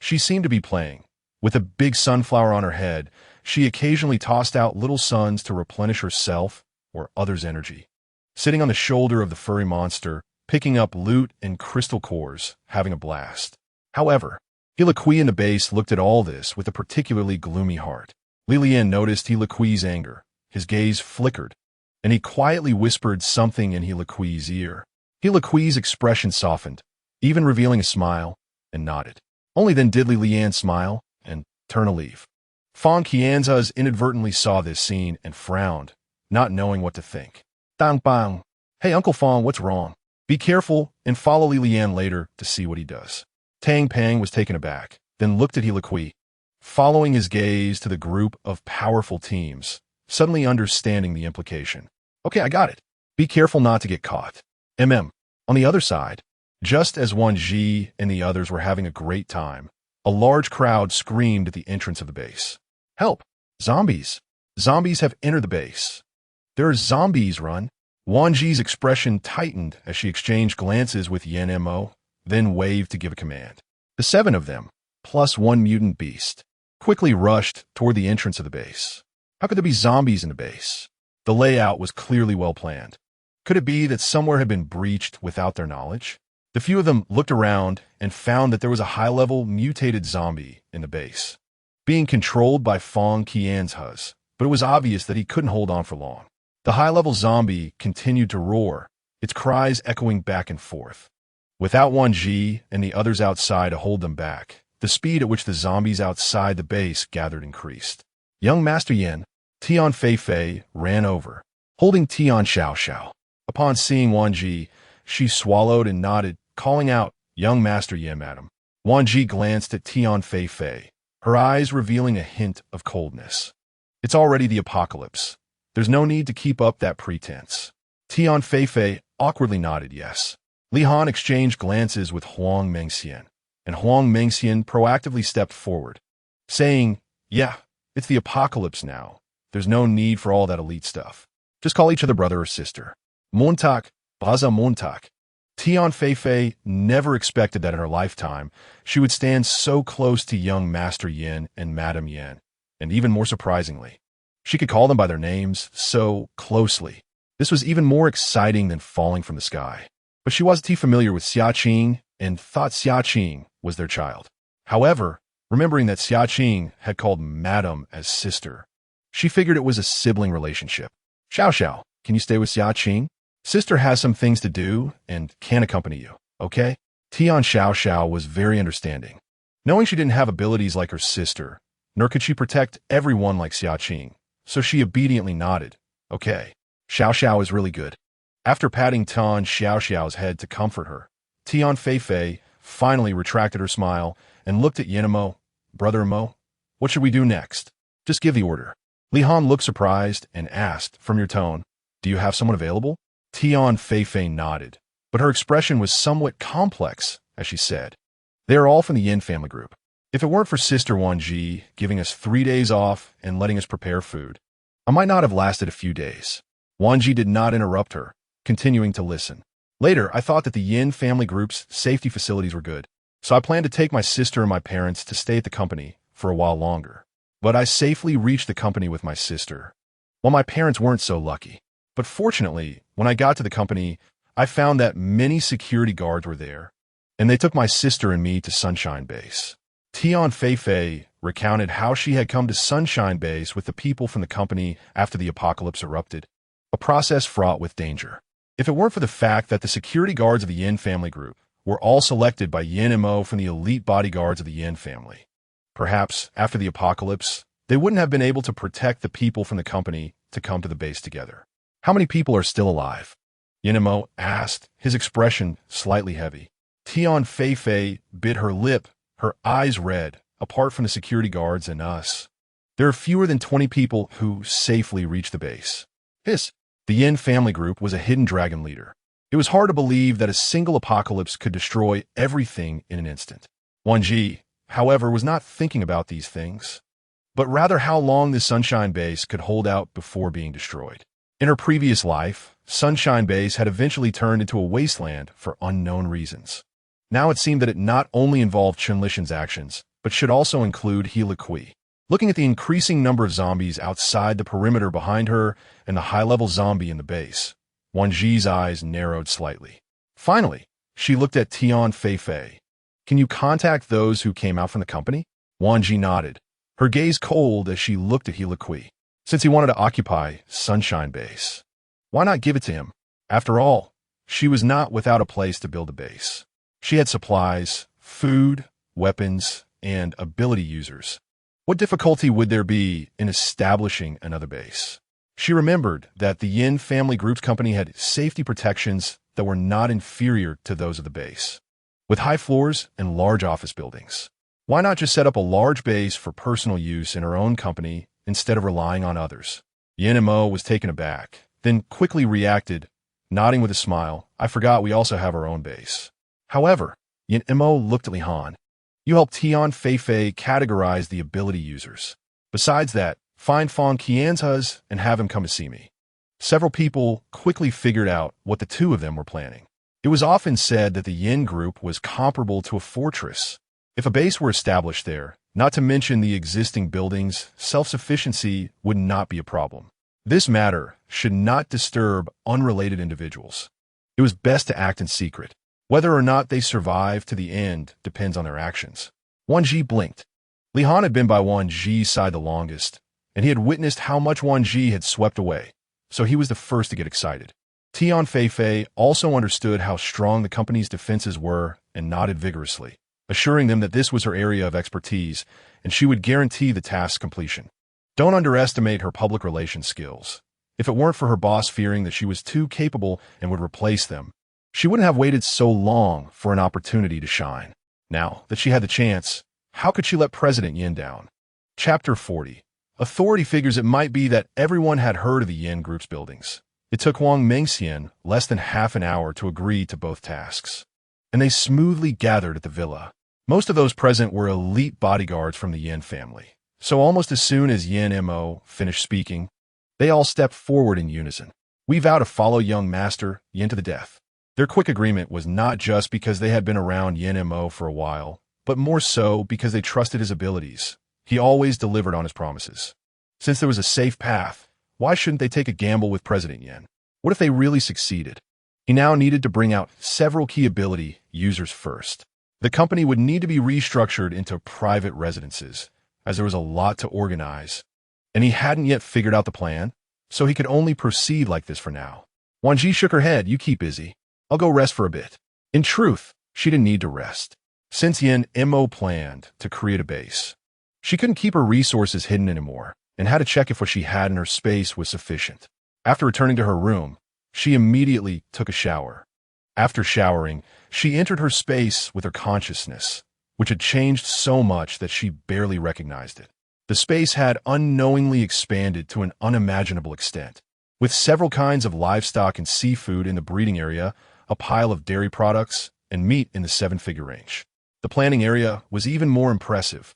she seemed to be playing. With a big sunflower on her head, she occasionally tossed out little suns to replenish herself or others' energy. Sitting on the shoulder of the furry monster, picking up loot and crystal cores, having a blast. However, He in the base looked at all this with a particularly gloomy heart. Li Lian noticed He's anger. His gaze flickered, and he quietly whispered something in He's ear. He's expression softened, even revealing a smile, and nodded. Only then did Li Lian smile and turn a leaf. Fong Qianzhe inadvertently saw this scene and frowned, not knowing what to think. Dang bang. Hey, Uncle Fong, what's wrong? Be careful and follow Li Lian later to see what he does. Tang Pang was taken aback, then looked at He, following his gaze to the group of powerful teams, suddenly understanding the implication. Okay, I got it. Be careful not to get caught. On the other side, just as Wan Zhi and the others were having a great time, a large crowd screamed at the entrance of the base. Help! Zombies! Zombies have entered the base. There are zombies, run! Wan Zhi's expression tightened as she exchanged glances with Yen Mo, then waved to give a command. The 7 of them, plus 1 mutant beast, quickly rushed toward the entrance of the base. How could there be zombies in the base? The layout was clearly well planned. Could it be that somewhere had been breached without their knowledge? The few of them looked around and found that there was a high-level mutated zombie in the base, being controlled by Fong Qian's Huz, but it was obvious that he couldn't hold on for long. The high-level zombie continued to roar, its cries echoing back and forth. Without Wan Zhi and the others outside to hold them back, the speed at which the zombies outside the base gathered increased. Young Master Yin, Tian Fei ran over, holding Tian Xiao. Upon seeing Wan Zhi, she swallowed and nodded, calling out, "Young Master Yin, madam." Wan Zhi glanced at Tian Fei, her eyes revealing a hint of coldness. It's already the apocalypse. There's no need to keep up that pretense. Tian Fei awkwardly nodded yes. Li Han exchanged glances with Huang Mengxian, and Huang Mengxian proactively stepped forward, saying, "Yeah, it's the apocalypse now. There's no need for all that elite stuff. Just call each other brother or sister. Montak, Baza Montak." Tian Fei never expected that in her lifetime she would stand so close to young Master Yin and Madam Yin, and even more surprisingly, she could call them by their names so closely. This was even more exciting than falling from the sky. But she wasn't too familiar with Xia Qing and thought Xia Qing was their child. However, remembering that Xia Qing had called Madam as sister, she figured it was a sibling relationship. Xiao, can you stay with Xia Qing? Sister has some things to do and can't accompany you, okay? Tian Xiao was very understanding. Knowing she didn't have abilities like her sister, nor could she protect everyone like Xia Qing, so she obediently nodded. Okay, Xiao is really good. After patting Tian Xiao's head to comfort her, Tian Fei finally retracted her smile and looked at Yen Mo. "Brother Mo, what should we do next? Just give the order." Li Han looked surprised and asked, "From your tone, do you have someone available?" Tian Fei nodded, but her expression was somewhat complex as she said, "They are all from the Yin family group. If it weren't for Sister Wan Zhi giving us 3 days off and letting us prepare food, I might not have lasted a few days." Wan Zhi did not interrupt her, continuing to listen. "Later, I thought that the Yin family group's safety facilities were good, so I planned to take my sister and my parents to stay at the company for a while longer. But I safely reached the company with my sister, while my parents weren't so lucky. But fortunately, when I got to the company, I found that many security guards were there, and they took my sister and me to Sunshine Base." Tian Fei recounted how she had come to Sunshine Base with the people from the company after the apocalypse erupted, a process fraught with danger. If it weren't for the fact that the security guards of the Yin family group were all selected by Yen Mo from the elite bodyguards of the Yin family, perhaps after the apocalypse, they wouldn't have been able to protect the people from the company to come to the base together. "How many people are still alive?" Yen Mo asked, his expression slightly heavy. Tian Fei bit her lip, her eyes red, apart from the security guards and us. "There are fewer than 20 people who safely reached the base." The Yin family group was a hidden dragon leader. It was hard to believe that a single apocalypse could destroy everything in an instant. Wan Zhi, however, was not thinking about these things, but rather how long the Sunshine Base could hold out before being destroyed. In her previous life, Sunshine Base had eventually turned into a wasteland for unknown reasons. Now it seemed that it not only involved Chen Lishan's actions, but should also include He Kui. Looking at the increasing number of zombies outside the perimeter behind her and the high-level zombie in the base, Wan Zhi's eyes narrowed slightly. Finally, she looked at Tian Fei. "Can you contact those who came out from the company?" Wan Zhi nodded, her gaze cold as she looked at He Kui. Since he wanted to occupy Sunshine Base, why not give it to him? After all, she was not without a place to build a base. She had supplies, food, weapons, and ability users. What difficulty would there be in establishing another base? She remembered that the Yin family group's company had safety protections that were not inferior to those of the base, with high floors and large office buildings. Why not just set up a large base for personal use in her own company instead of relying on others? Yen Mo was taken aback, then quickly reacted, nodding with a smile. I forgot we also have our own base. However, Yin Mo looked at Li Han. You helped Tian Feifei categorize the ability users. Besides that, find Fong Qianzhe's and have him come to see me. Several people quickly figured out what the two of them were planning. It was often said that the Yin group was comparable to a fortress. If a base were established there, not to mention the existing buildings, self-sufficiency would not be a problem. This matter should not disturb unrelated individuals. It was best to act in secret. Whether or not they survive to the end depends on their actions. Wan Zhi blinked. Li Han had been by Wan Zhi's side the longest, and he had witnessed how much Wan Zhi had swept away, so he was the first to get excited. Tian Feifei also understood how strong the company's defenses were and nodded vigorously, assuring them that this was her area of expertise and she would guarantee the task's completion. Don't underestimate her public relations skills. If it weren't for her boss fearing that she was too capable and would replace them, she wouldn't have waited so long for an opportunity to shine. Now that she had the chance, how could she let President Yin down? Chapter 40. Authority figures it might be that everyone had heard of the Yin Group's buildings. It took Wang Mengxian less than half an hour to agree to both tasks, and they smoothly gathered at the villa. Most of those present were elite bodyguards from the Yin family, so almost as soon as Yin Mo finished speaking, they all stepped forward in unison. We vow to follow young master Yin to the death. Their quick agreement was not just because they had been around Yin Mo for a while, but more so because they trusted his abilities. He always delivered on his promises. Since there was a safe path, why shouldn't they take a gamble with President Yin? What if they really succeeded? He now needed to bring out several key ability users first. The company would need to be restructured into private residences, as there was a lot to organize, and he hadn't yet figured out the plan, so he could only proceed like this for now. Wan Zhi shook her head. You keep busy. I'll go rest for a bit. In truth, she didn't need to rest. Since Yin Mo planned to create a base, she couldn't keep her resources hidden anymore, and had to check if what she had in her space was sufficient. After returning to her room, she immediately took a shower. After showering, she entered her space with her consciousness, which had changed so much that she barely recognized it. The space had unknowingly expanded to an unimaginable extent. With several kinds of livestock and seafood in the breeding area, a pile of dairy products, and meat in the seven-figure range. The planting area was even more impressive,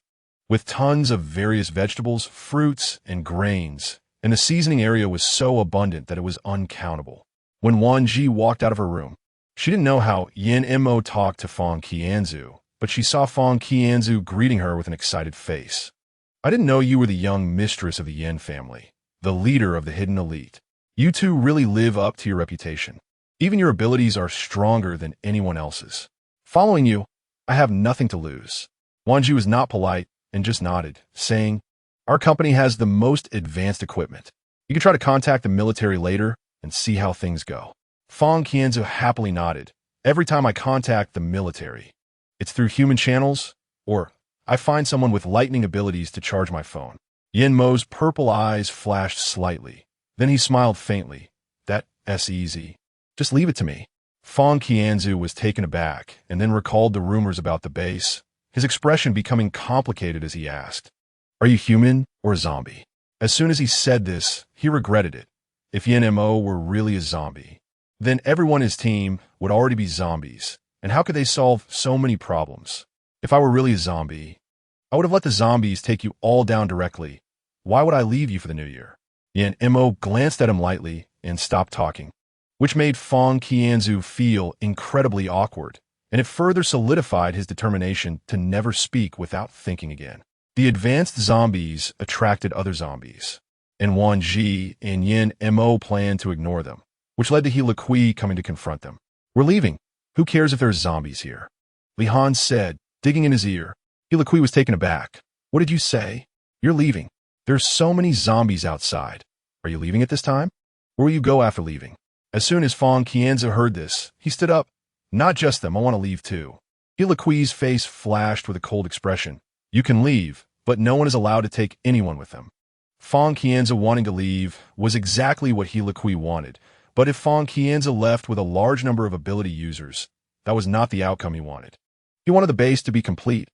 with tons of various vegetables, fruits, and grains, and the seasoning area was so abundant that it was uncountable. When Wan Zhi walked out of her room, she didn't know how Yin Mo talked to Fong Qianzu, but she saw Fong Qianzu greeting her with an excited face. I didn't know you were the young mistress of the Yin family, the leader of the hidden elite. You two really live up to your reputation. Even your abilities are stronger than anyone else's. Following you, I have nothing to lose. Wan Zhi was not polite and just nodded, saying, our company has the most advanced equipment. You can try to contact the military later and see how things go. Fong Qianzu happily nodded. Every time I contact the military, it's through human channels, or I find someone with lightning abilities to charge my phone. Yin Mo's purple eyes flashed slightly. Then he smiled faintly. That's easy. Just leave it to me. Fong Qianzu was taken aback and then recalled the rumors about the base, his expression becoming complicated as he asked, are you human or a zombie? As soon as he said this, he regretted it. If Yin Mo were really a zombie, then everyone in his team would already be zombies, and how could they solve so many problems? If I were really a zombie, I would have let the zombies take you all down directly. Why would I leave you for the new year? Yin Mo glanced at him lightly and stopped talking, which made Fong Qianzu feel incredibly awkward, and it further solidified his determination to never speak without thinking again. The advanced zombies attracted other zombies, and Wan Zhi and Yin Mo planned to ignore them, which led to He Kui coming to confront them. We're leaving. Who cares if there's zombies here? Li Han said, digging in his ear. He Kui was taken aback. What did you say? You're leaving. There's so many zombies outside. Are you leaving at this time? Where will you go after leaving? As soon as Fong Qianzu heard this, he stood up. Not just them, I want to leave too. He Kui's face flashed with a cold expression. You can leave, but no one is allowed to take anyone with them. Fong Qianzu wanting to leave was exactly what He Kui wanted, but if Fong Qianzu left with a large number of ability users, that was not the outcome he wanted. He wanted the base to be complete,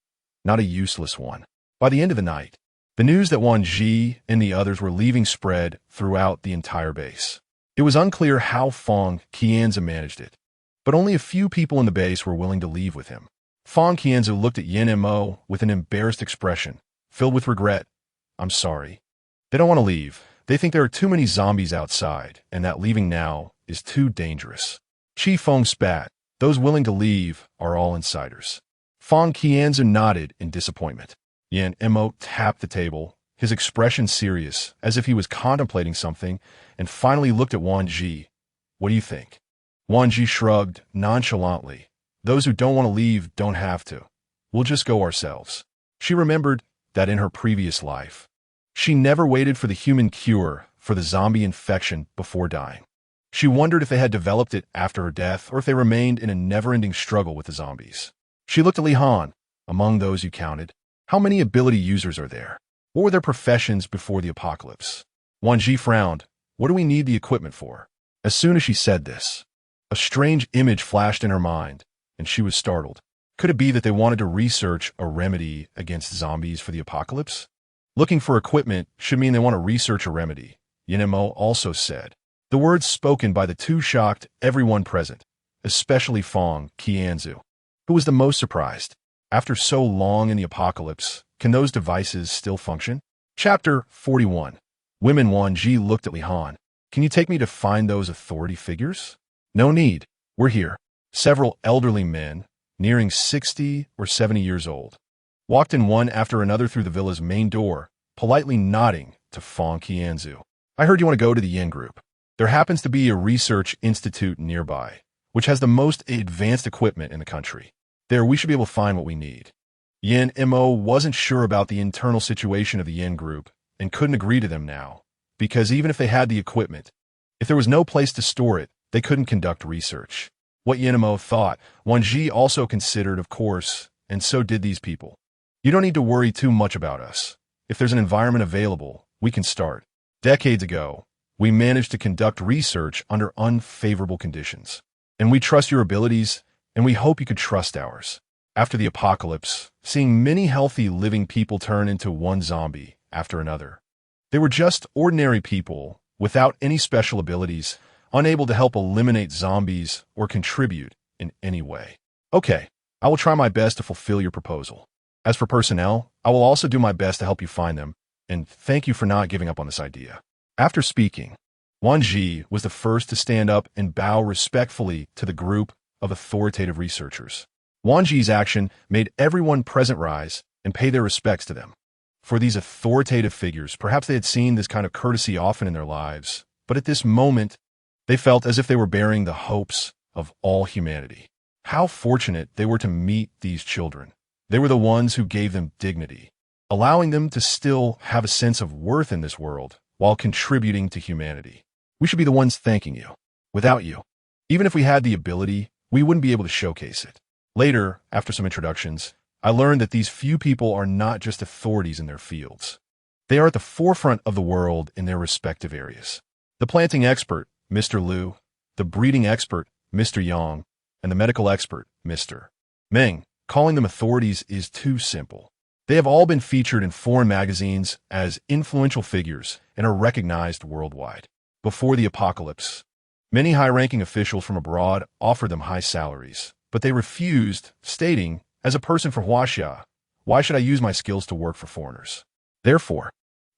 not a useless one. By the end of the night, the news that Wan Zhi and the others were leaving spread throughout the entire base. It was unclear how Fong Qianzu managed it, but only a few people in the base were willing to leave with him. Fong Qianzu looked at Yin Mo with an embarrassed expression, filled with regret. I'm sorry. They don't want to leave. They think there are too many zombies outside, and that leaving now is too dangerous. Chi Fong spat. Those willing to leave are all insiders. Fong Qianzu nodded in disappointment. Yin Mo tapped the table, his expression serious, as if he was contemplating something, and finally looked at Wan Zhi. What do you think? Wan Zhi shrugged nonchalantly. Those who don't want to leave don't have to. We'll just go ourselves. She remembered that in her previous life, she never waited for the human cure for the zombie infection before dying. She wondered if they had developed it after her death or if they remained in a never-ending struggle with the zombies. She looked at Li Han. Among those you counted, how many ability users are there? What were their professions before the apocalypse? Wan Zhi frowned. What do we need the equipment for? As soon as she said this, a strange image flashed in her mind, and she was startled. Could it be that they wanted to research a remedy against zombies for the apocalypse? Looking for equipment should mean they want to research a remedy, Yin Mo also said. The words spoken by the two shocked everyone present, especially Fong Qianzu, who was the most surprised. After so long in the apocalypse, can those devices still function? Chapter 41. Women. Wan Zhi looked at Li Han. Can you take me to find those authority figures? No need. We're here. Several elderly men, nearing 60 or 70 years old, walked in one after another through the villa's main door, politely nodding to Fong Qianzu. I heard you want to go to the Yin group. There happens to be a research institute nearby, which has the most advanced equipment in the country. There, we should be able to find what we need. Yin Mo wasn't sure about the internal situation of the Yin group and couldn't agree to them now, because even if they had the equipment, if there was no place to store it, they couldn't conduct research. What Yin Mo thought, Wan Zhi also considered, of course, and so did these people. You don't need to worry too much about us. If there's an environment available, we can start. Decades ago, we managed to conduct research under unfavorable conditions. And we trust your abilities, and we hope you could trust ours. After the apocalypse, seeing many healthy living people turn into one zombie after another. They were just ordinary people, without any special abilities, unable to help eliminate zombies or contribute in any way. Okay, I will try my best to fulfill your proposal. As for personnel, I will also do my best to help you find them, and thank you for not giving up on this idea. After speaking, Wan Zhi was the first to stand up and bow respectfully to the group of authoritative researchers. Wan Zhi's action made everyone present rise and pay their respects to them. For these authoritative figures, perhaps they had seen this kind of courtesy often in their lives, but at this moment, they felt as if they were bearing the hopes of all humanity. How fortunate they were to meet these children. They were the ones who gave them dignity, allowing them to still have a sense of worth in this world while contributing to humanity. We should be the ones thanking you. Without you, even if we had the ability, we wouldn't be able to showcase it. Later, after some introductions, I learned that these few people are not just authorities in their fields. They are at the forefront of the world in their respective areas. The planting expert, Mr. Liu, the breeding expert, Mr. Yang, and the medical expert, Mr. Meng. Calling them authorities is too simple. They have all been featured in foreign magazines as influential figures and are recognized worldwide. Before the apocalypse, many high-ranking officials from abroad offered them high salaries, but they refused, stating, as a person from Huaxia, why should I use my skills to work for foreigners? Therefore,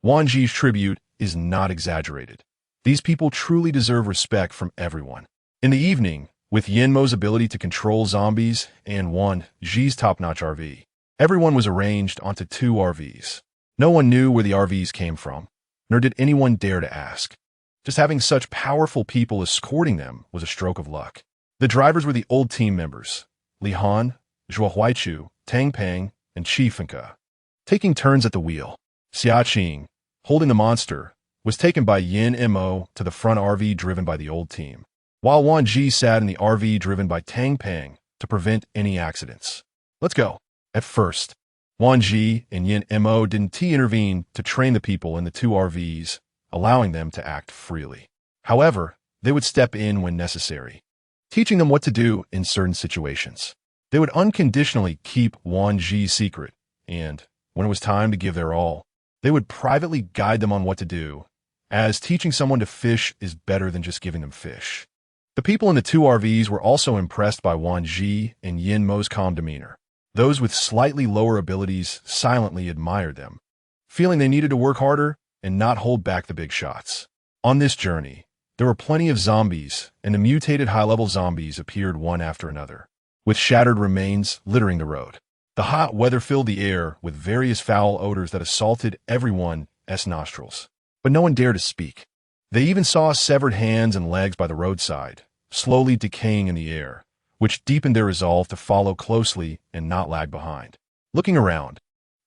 Wan Zhi's tribute is not exaggerated. These people truly deserve respect from everyone. In the evening, with Yin Mo's ability to control zombies and Wan Zhi's top-notch RV, everyone was arranged onto 2 RVs. No one knew where the RVs came from, nor did anyone dare to ask. Just having such powerful people escorting them was a stroke of luck. The drivers were the old team members, Li Han, Zhuo Huaichu, Tang Peng, and Qi Fenke. Taking turns at the wheel, Xia Qing, holding the monster, was taken by Yin Mo to the front RV driven by the old team, while Wan Zhi sat in the RV driven by Tang Peng to prevent any accidents. Let's go. At first, Wan Zhi and Yin Mo didn't intervene to train the people in the 2 RVs, allowing them to act freely. However, they would step in when necessary, teaching them what to do in certain situations. They would unconditionally keep Wan Zhi's secret, and, when it was time to give their all, they would privately guide them on what to do, as teaching someone to fish is better than just giving them fish. The people in the two RVs were also impressed by Wan Zhi and Yin Mo's calm demeanor. Those with slightly lower abilities silently admired them, feeling they needed to work harder and not hold back the big shots. On this journey, there were plenty of zombies, and the mutated high-level zombies appeared one after another, with shattered remains littering the road. The hot weather filled the air with various foul odors that assaulted everyone's nostrils. But no one dared to speak. They even saw severed hands and legs by the roadside, slowly decaying in the air, which deepened their resolve to follow closely and not lag behind. Looking around,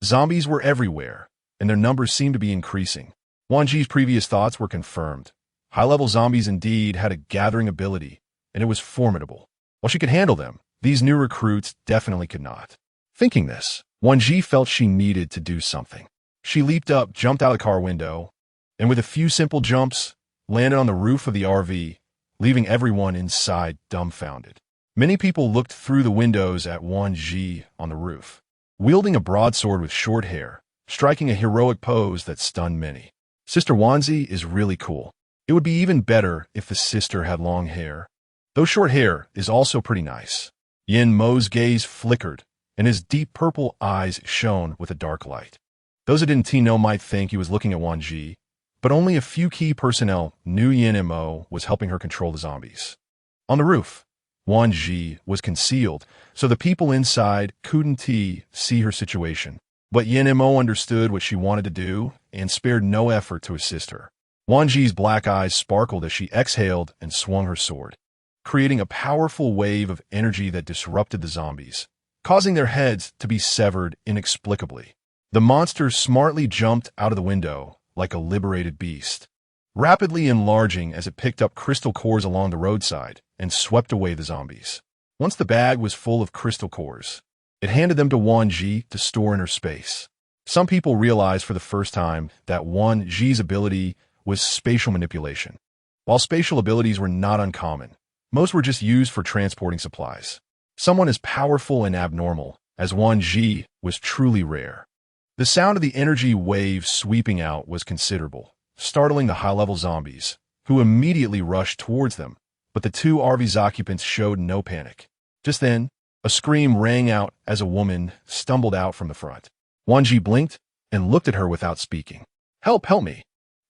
zombies were everywhere, and their numbers seemed to be increasing. Wan Zhi's previous thoughts were confirmed. High-level zombies indeed had a gathering ability, and it was formidable. While she could handle them, these new recruits definitely could not. Thinking this, Wan Zhi felt she needed to do something. She leaped up, jumped out of the car window, and with a few simple jumps, landed on the roof of the RV, leaving everyone inside dumbfounded. Many people looked through the windows at Wan Zhi on the roof, wielding a broadsword with short hair, striking a heroic pose that stunned many. Sister Wan Zhi is really cool. It would be even better if the sister had long hair. Though short hair is also pretty nice. Yin Mo's gaze flickered, and his deep purple eyes shone with a dark light. Those who didn't know might think he was looking at Wan Zhi, but only a few key personnel knew Yin Mo was helping her control the zombies. On the roof, Wan Zhi was concealed, so the people inside couldn't see her situation. But Yin Mo understood what she wanted to do and spared no effort to assist her. Wan Zhi's black eyes sparkled as she exhaled and swung her sword, creating a powerful wave of energy that disrupted the zombies, causing their heads to be severed inexplicably. The monster smartly jumped out of the window like a liberated beast, rapidly enlarging as it picked up crystal cores along the roadside and swept away the zombies. Once the bag was full of crystal cores, it handed them to Wan Zhi to store in her space. Some people realized for the first time that Wan Zhi's ability was spatial manipulation. While spatial abilities were not uncommon, most were just used for transporting supplies. Someone as powerful and abnormal as Wan Zhi was truly rare. The sound of the energy wave sweeping out was considerable, startling the high-level zombies, who immediately rushed towards them, but the two RV's occupants showed no panic. Just then, a scream rang out as a woman stumbled out from the front. Wan Zhi blinked and looked at her without speaking. Help me.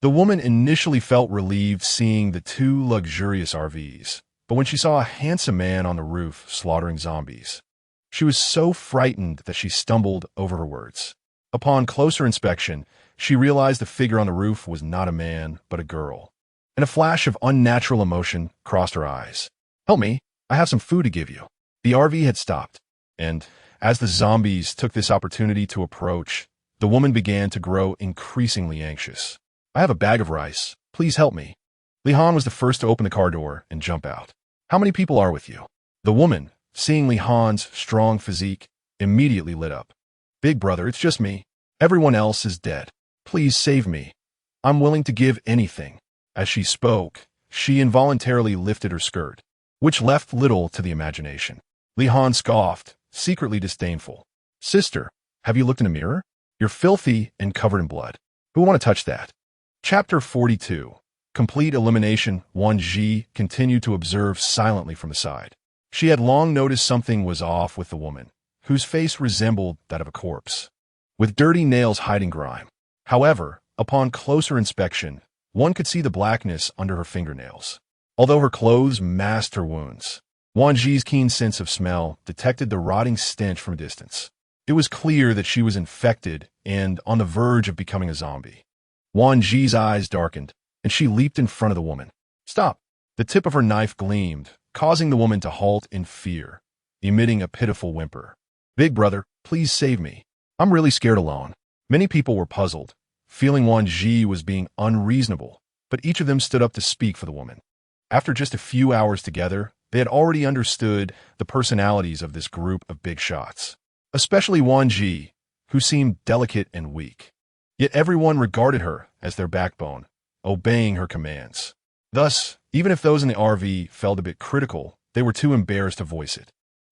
The woman initially felt relieved seeing the two luxurious RVs, but when she saw a handsome man on the roof slaughtering zombies, she was so frightened that she stumbled over her words. Upon closer inspection, she realized the figure on the roof was not a man, but a girl, and a flash of unnatural emotion crossed her eyes. Help me, I have some food to give you. The RV had stopped, and as the zombies took this opportunity to approach, the woman began to grow increasingly anxious. I have a bag of rice. Please help me. Li Han was the first to open the car door and jump out. How many people are with you? The woman, seeing Li Han's strong physique, immediately lit up. Big brother, it's just me. Everyone else is dead. Please save me. I'm willing to give anything. As she spoke, she involuntarily lifted her skirt, which left little to the imagination. Li Han scoffed, secretly disdainful. Sister, have you looked in a mirror? You're filthy and covered in blood. Who want to touch that? Chapter 42. Complete elimination. Wan Zhi continued to observe silently from the side. She had long noticed something was off with the woman, whose face resembled that of a corpse, with dirty nails hiding grime. However, upon closer inspection, one could see the blackness under her fingernails. Although her clothes masked her wounds, Wan Zhi's keen sense of smell detected the rotting stench from a distance. It was clear that she was infected and on the verge of becoming a zombie. Wan Zhi's eyes darkened, and she leaped in front of the woman. Stop! The tip of her knife gleamed, causing the woman to halt in fear, emitting a pitiful whimper. Big brother, please save me. I'm really scared alone. Many people were puzzled, feeling Wan Zhi was being unreasonable, but each of them stood up to speak for the woman. After just a few hours together, they had already understood the personalities of this group of big shots, especially Wan Zhi, who seemed delicate and weak. Yet everyone regarded her as their backbone, obeying her commands. Thus, even if those in the RV felt a bit critical, they were too embarrassed to voice it.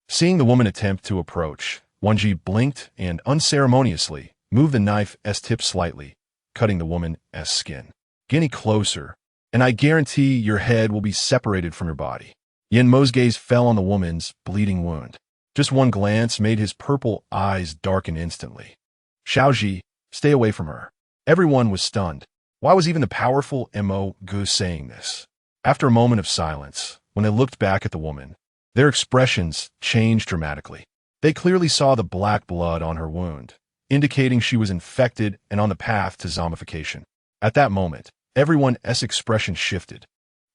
Seeing the woman attempt to approach, Wan Zhi blinked and unceremoniously moved the knife's tip slightly, cutting the woman's skin. Get any closer, and I guarantee your head will be separated from your body. Yin Mo's gaze fell on the woman's bleeding wound. Just one glance made his purple eyes darken instantly. Xiaozhi, stay away from her. Everyone was stunned. Why was even the powerful Mo Gu saying this? After a moment of silence, when they looked back at the woman, their expressions changed dramatically. They clearly saw the black blood on her wound, indicating she was infected and on the path to zombification. At that moment, everyone's expression shifted.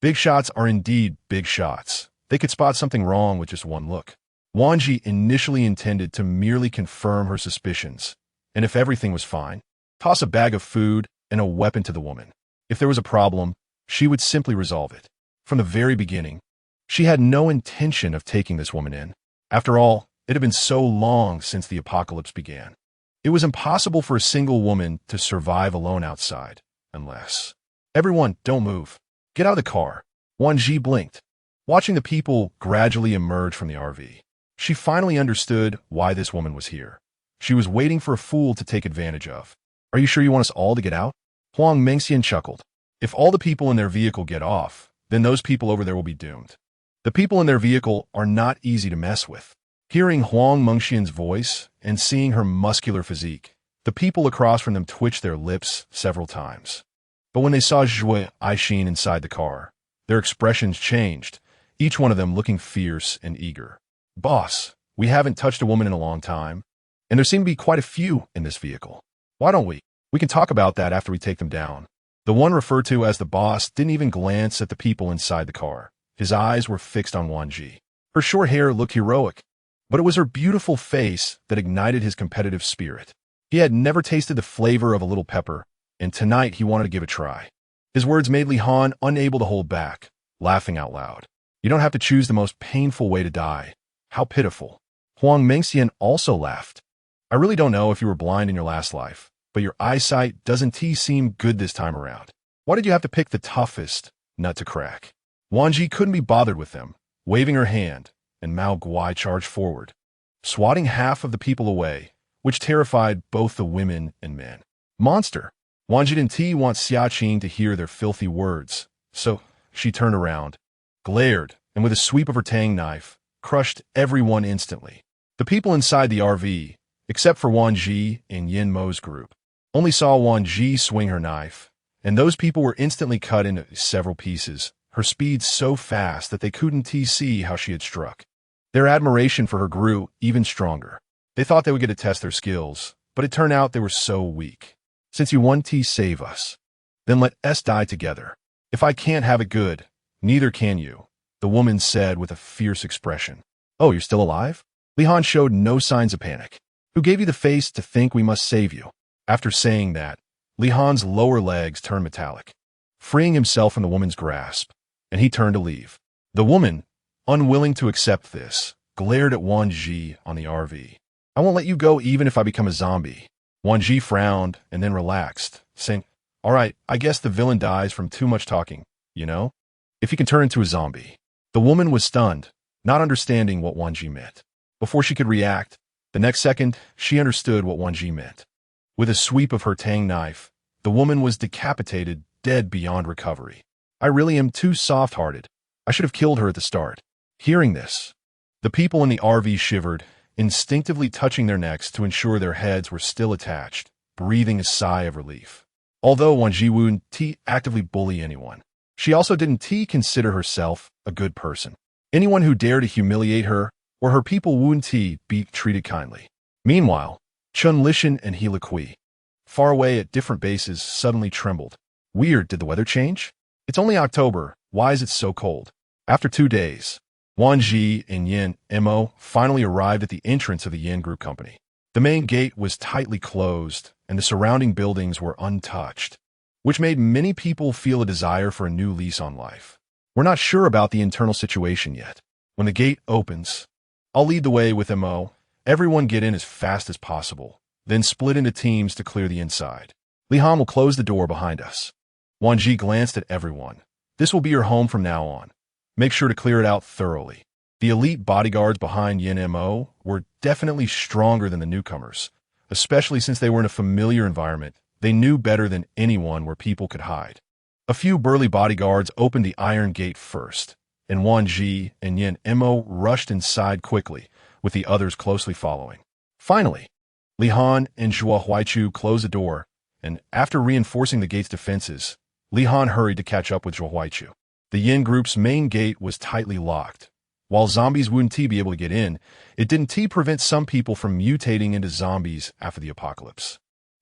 Big shots are indeed big shots. They could spot something wrong with just one look. Wan Zhi initially intended to merely confirm her suspicions, and if everything was fine, toss a bag of food and a weapon to the woman. If there was a problem, she would simply resolve it. From the very beginning, she had no intention of taking this woman in. After all, it had been so long since the apocalypse began. It was impossible for a single woman to survive alone outside, unless... Everyone, don't move. Get out of the car. Wan Zhi blinked, watching the people gradually emerge from the RV. She finally understood why this woman was here. She was waiting for a fool to take advantage of. Are you sure you want us all to get out? Huang Mengxian chuckled. If all the people in their vehicle get off, then those people over there will be doomed. The people in their vehicle are not easy to mess with. Hearing Huang Mengxian's voice and seeing her muscular physique, the people across from them twitched their lips several times. But when they saw Zhui Aixin inside the car, their expressions changed, each one of them looking fierce and eager. Boss, we haven't touched a woman in a long time, and there seem to be quite a few in this vehicle. Why don't we? We can talk about that after we take them down. The one referred to as the boss didn't even glance at the people inside the car. His eyes were fixed on Wan Zhi. Her short hair looked heroic, but it was her beautiful face that ignited his competitive spirit. He had never tasted the flavor of a little pepper, and tonight he wanted to give it a try. His words made Li Han unable to hold back, laughing out loud. You don't have to choose the most painful way to die. How pitiful. Huang Mengxian also laughed. I really don't know if you were blind in your last life, but your eyesight doesn't seem good this time around. Why did you have to pick the toughest nut to crack? Wan Zhi couldn't be bothered with them, waving her hand, and Mao Guai charged forward, swatting half of the people away, which terrified both the women and men. Monster! Wan Zhi didn't want Xiaqing to hear their filthy words, so she turned around, glared, and with a sweep of her tang knife, crushed everyone instantly. The people inside the RV, except for Wan Zhi and Yin Mo's group, only saw Wan Zhi swing her knife, and those people were instantly cut into several pieces, her speed so fast that they couldn't see how she had struck. Their admiration for her grew even stronger. They thought they would get to test their skills, but it turned out they were so weak. Since you want to save us, then let us die together. If I can't have it good, neither can you, the woman said with a fierce expression. Oh, you're still alive? Li Han showed no signs of panic. Who gave you the face to think we must save you? After saying that, Li Han's lower legs turned metallic, freeing himself from the woman's grasp, and he turned to leave. The woman, unwilling to accept this, glared at Wan Zhi on the RV. I won't let you go even if I become a zombie. Wan Zhi frowned and then relaxed, saying, all right, I guess the villain dies from too much talking, you know? If he can turn into a zombie. The woman was stunned, not understanding what Wan Zhi meant. Before she could react, the next second, she understood what Wan Zhi meant. With a sweep of her tang knife, the woman was decapitated, dead beyond recovery. I really am too soft-hearted. I should have killed her at the start. Hearing this, the people in the RV shivered, instinctively touching their necks to ensure their heads were still attached, breathing a sigh of relief. Although Wan Zhi wouldn't actively bully anyone, she also didn't consider herself a good person. Anyone who dared to humiliate her or her people wouldn't be treated kindly. Meanwhile, Chun Lishan and Hila Kui, far away at different bases, suddenly trembled. Weird, did the weather change? It's only October, why is it so cold? After 2 days, Wan Zhi and Yin Mo finally arrived at the entrance of the Yin Group Company. The main gate was tightly closed, and the surrounding buildings were untouched, which made many people feel a desire for a new lease on life. We're not sure about the internal situation yet. When the gate opens, I'll lead the way with Mo. Everyone get in as fast as possible, then split into teams to clear the inside. Li Han will close the door behind us. Wan Zhi glanced at everyone. This will be your home from now on. Make sure to clear it out thoroughly. The elite bodyguards behind Yin Mo were definitely stronger than the newcomers, especially since they were in a familiar environment. They knew better than anyone where people could hide. A few burly bodyguards opened the iron gate first, and Wan Zhi and Yin Mo rushed inside quickly, with the others closely following. Finally, Li Han and Zhuo Huaichu closed the door, and after reinforcing the gate's defenses, Li Han hurried to catch up with Zhuo Huaichu. The Yin group's main gate was tightly locked. While zombies wouldn't be able to get in, it didn't prevent some people from mutating into zombies after the apocalypse.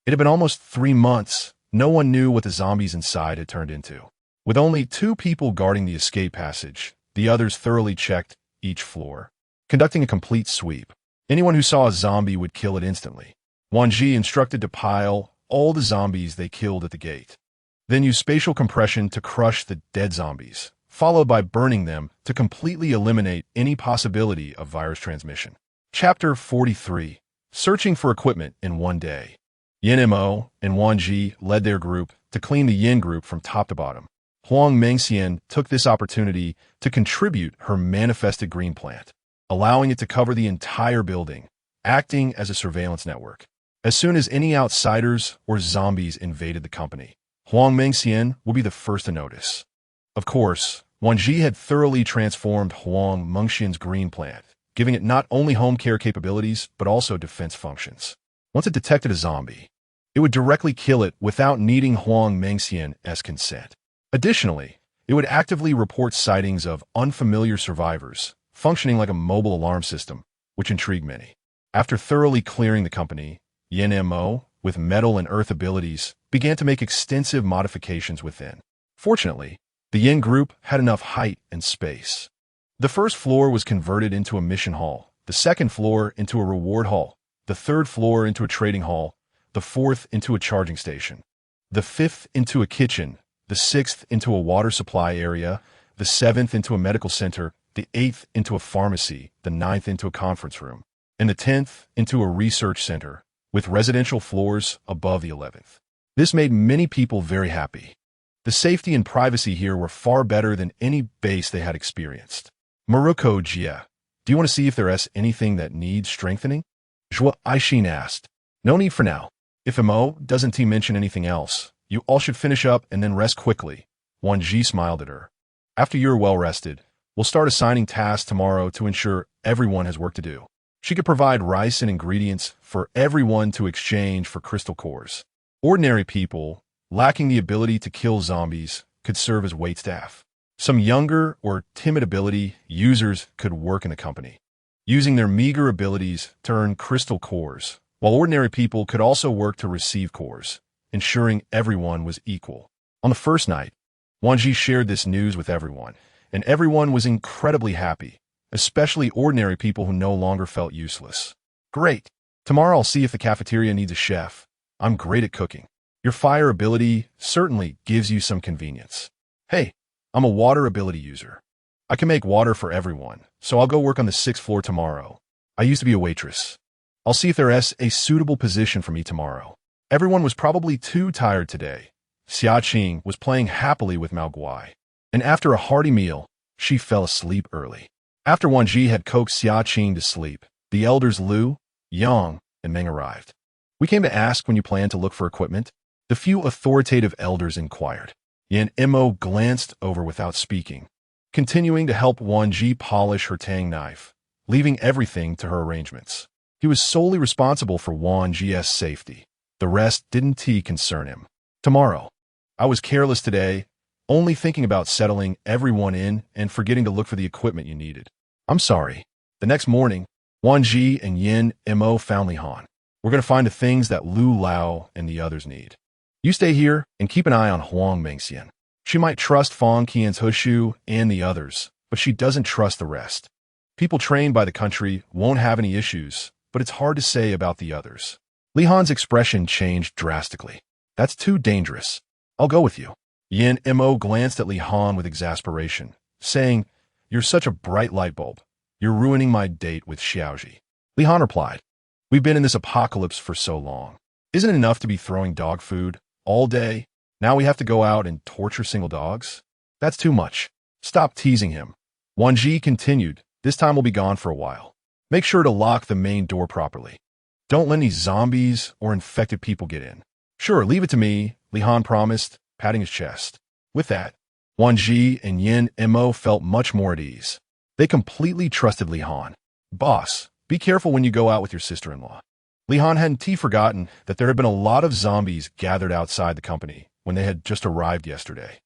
It had been almost 3 months. No one knew what the zombies inside had turned into. With only 2 people guarding the escape passage, the others thoroughly checked each floor, conducting a complete sweep. Anyone who saw a zombie would kill it instantly. Wan Zhi instructed to pile all the zombies they killed at the gate. Then use spatial compression to crush the dead zombies, followed by burning them to completely eliminate any possibility of virus transmission. Chapter 43. Searching for equipment in one day. Yin Mo and Wan Zhi led their group to clean the Yin group from top to bottom. Huang Mengxian took this opportunity to contribute her manifested green plant, allowing it to cover the entire building, acting as a surveillance network. As soon as any outsiders or zombies invaded the company, Huang Mengxian would be the first to notice. Of course, Wan Zhi had thoroughly transformed Huang Mengxian's green plant, giving it not only home care capabilities but also defense functions. Once it detected a zombie, it would directly kill it without needing Huang Mengxian's consent. Additionally, it would actively report sightings of unfamiliar survivors, functioning like a mobile alarm system, which intrigued many. After thoroughly clearing the company, Yin Mo, with metal and earth abilities, began to make extensive modifications within. Fortunately, the Yin group had enough height and space. The first floor was converted into a mission hall, the second floor into a reward hall, the third floor into a trading hall, the fourth into a charging station, the fifth into a kitchen, the sixth into a water supply area, the seventh into a medical center, the eighth into a pharmacy, the ninth into a conference room, and the 10th into a research center, with residential floors above the 11th. This made many people very happy. The safety and privacy here were far better than any base they had experienced. Maruko Jia, do you want to see if there's anything that needs strengthening? Zhuo Aishin asked. No need for now. If Mo doesn't mention anything else, you all should finish up and then rest quickly. Wan Zhi smiled at her. After you're well rested, we'll start assigning tasks tomorrow to ensure everyone has work to do. She could provide rice and ingredients for everyone to exchange for crystal cores. Ordinary people, lacking the ability to kill zombies, could serve as waitstaff. Some younger or timid ability users could work in the company, using their meager abilities to earn crystal cores, while ordinary people could also work to receive cores, ensuring everyone was equal. On the first night, Wan Zhi shared this news with everyone, and everyone was incredibly happy, especially ordinary people who no longer felt useless. Great! Tomorrow I'll see if the cafeteria needs a chef. I'm great at cooking. Your fire ability certainly gives you some convenience. Hey, I'm a water ability user. I can make water for everyone, so I'll go work on the 6th floor tomorrow. I used to be a waitress. I'll see if there's a suitable position for me tomorrow. Everyone was probably too tired today. Xia Qing was playing happily with Mao Guai, and after a hearty meal, she fell asleep early. After Wan Zhi had coaxed Xia Qing to sleep, the elders Lu, Yang, and Meng arrived. We came to ask when you plan to look for equipment. The few authoritative elders inquired. Yin Mo glanced over without speaking, continuing to help Wan Zhi polish her tang knife, leaving everything to her arrangements. He was solely responsible for Wan Zhi's safety. The rest didn't concern him. Tomorrow. I was careless today, only thinking about settling everyone in and forgetting to look for the equipment you needed. I'm sorry. The next morning, Wan Zhi and Yin Mo found Li Han. We're going to find the things that Lu Lao and the others need. You stay here and keep an eye on Huang Mengxian. She might trust Fang Qian's Hushu and the others, but she doesn't trust the rest. People trained by the country won't have any issues, but it's hard to say about the others. Li Han's expression changed drastically. That's too dangerous. I'll go with you. Yin Mo glanced at Li Han with exasperation, saying, You're such a bright light bulb. You're ruining my date with Xiaoji. Li Han replied, We've been in this apocalypse for so long. Isn't it enough to be throwing dog food all day? Now we have to go out and torture single dogs? That's too much. Stop teasing him. Wan Zhi continued, This time we'll be gone for a while. Make sure to lock the main door properly. Don't let any zombies or infected people get in. Sure, leave it to me, Li Han promised, patting his chest. With that, Wan Zhi and Yin Mo felt much more at ease. They completely trusted Li Han. Boss, be careful when you go out with your sister-in-law. Li Han hadn't forgotten that there had been a lot of zombies gathered outside the company when they had just arrived yesterday.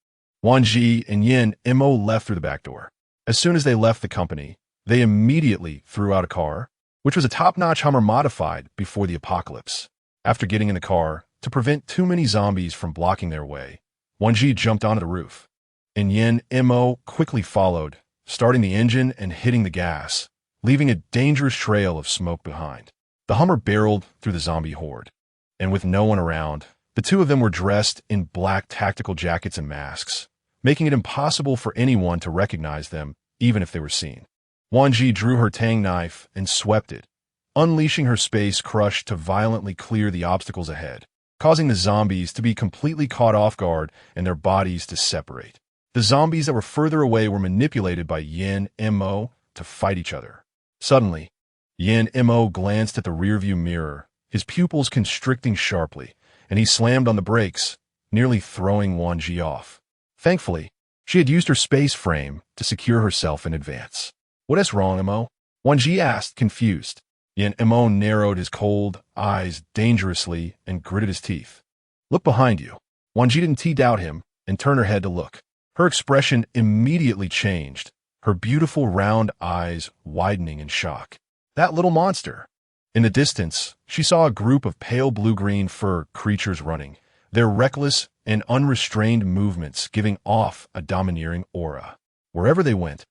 Wan Zhi and Yin Mo left through the back door. As soon as they left the company, they immediately threw out a car, which was a top-notch Hummer modified before the apocalypse. After getting in the car, to prevent too many zombies from blocking their way, Wan Zhi jumped onto the roof, and Yin Mo quickly followed, starting the engine and hitting the gas, leaving a dangerous trail of smoke behind. The Hummer barreled through the zombie horde, and with no one around, the two of them were dressed in black tactical jackets and masks, making it impossible for anyone to recognize them, even if they were seen. Wan Zhi drew her tang knife and swept it, unleashing her space crush to violently clear the obstacles ahead, causing the zombies to be completely caught off guard and their bodies to separate. The zombies that were further away were manipulated by Yin Mo to fight each other. Suddenly, Yin Mo glanced at the rearview mirror, his pupils constricting sharply, and he slammed on the brakes, nearly throwing Wan Zhi off. Thankfully, she had used her space frame to secure herself in advance. "What is wrong, Mo?" Wan Zhi asked, confused. Yin Mo narrowed his cold eyes dangerously and gritted his teeth. "Look behind you." Wan Zhi didn't doubt him and turned her head to look. Her expression immediately changed, her beautiful round eyes widening in shock. That little monster! In the distance, she saw a group of pale blue-green fur creatures running, their reckless and unrestrained movements giving off a domineering aura. Wherever they went,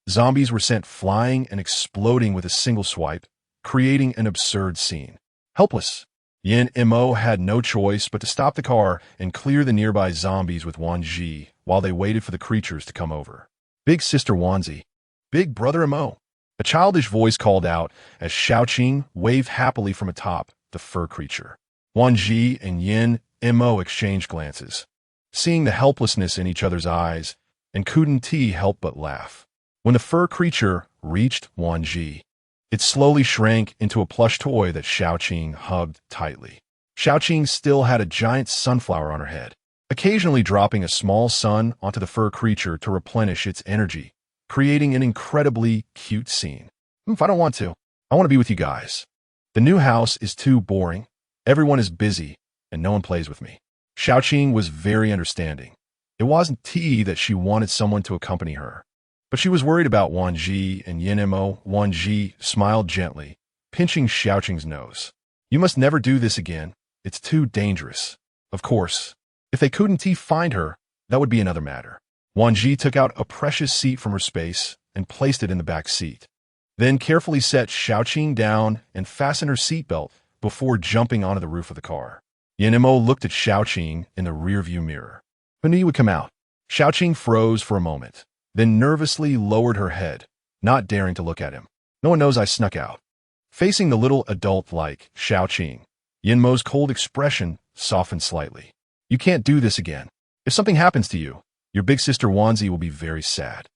zombies were sent flying and exploding with a single swipe, creating an absurd scene. Helpless, Yin Mo had no choice but to stop the car and clear the nearby zombies with Wan Zhi while they waited for the creatures to come over. "Big Sister Wan Zhi, Big Brother Mo," a childish voice called out as Xiaoqing waved happily from atop the fur creature. Wan Zhi and Yin Mo exchanged glances, seeing the helplessness in each other's eyes, and couldn't help but laugh. When the fur creature reached Wan Zhi, it slowly shrank into a plush toy that Xiaoqing hugged tightly. Xiaoqing still had a giant sunflower on her head, occasionally dropping a small sun onto the fur creature to replenish its energy, creating an incredibly cute scene. "If I don't want to, I want to be with you guys. The new house is too boring, everyone is busy, and no one plays with me." Xiaoqing was very understanding. It wasn't that she wanted someone to accompany her, but she was worried about Wan Zhi and Yin Mo. Wan Zhi smiled gently, pinching Xiaoqing's nose. "You must never do this again. It's too dangerous." Of course, if they couldn't find her, that would be another matter. Wan Zhi took out a precious seat from her space and placed it in the back seat, then carefully set Xiaoqing down and fastened her seatbelt before jumping onto the roof of the car. Yin Mo looked at Xiaoqing in the rearview mirror. When he would come out, Xiaoqing froze for a moment, then nervously lowered her head, not daring to look at him. "No one knows I snuck out." Facing the little adult like Xiaoqing, Yin Mo's cold expression softened slightly. "You can't do this again. If something happens to you, your big sister Wan Zhi will be very sad."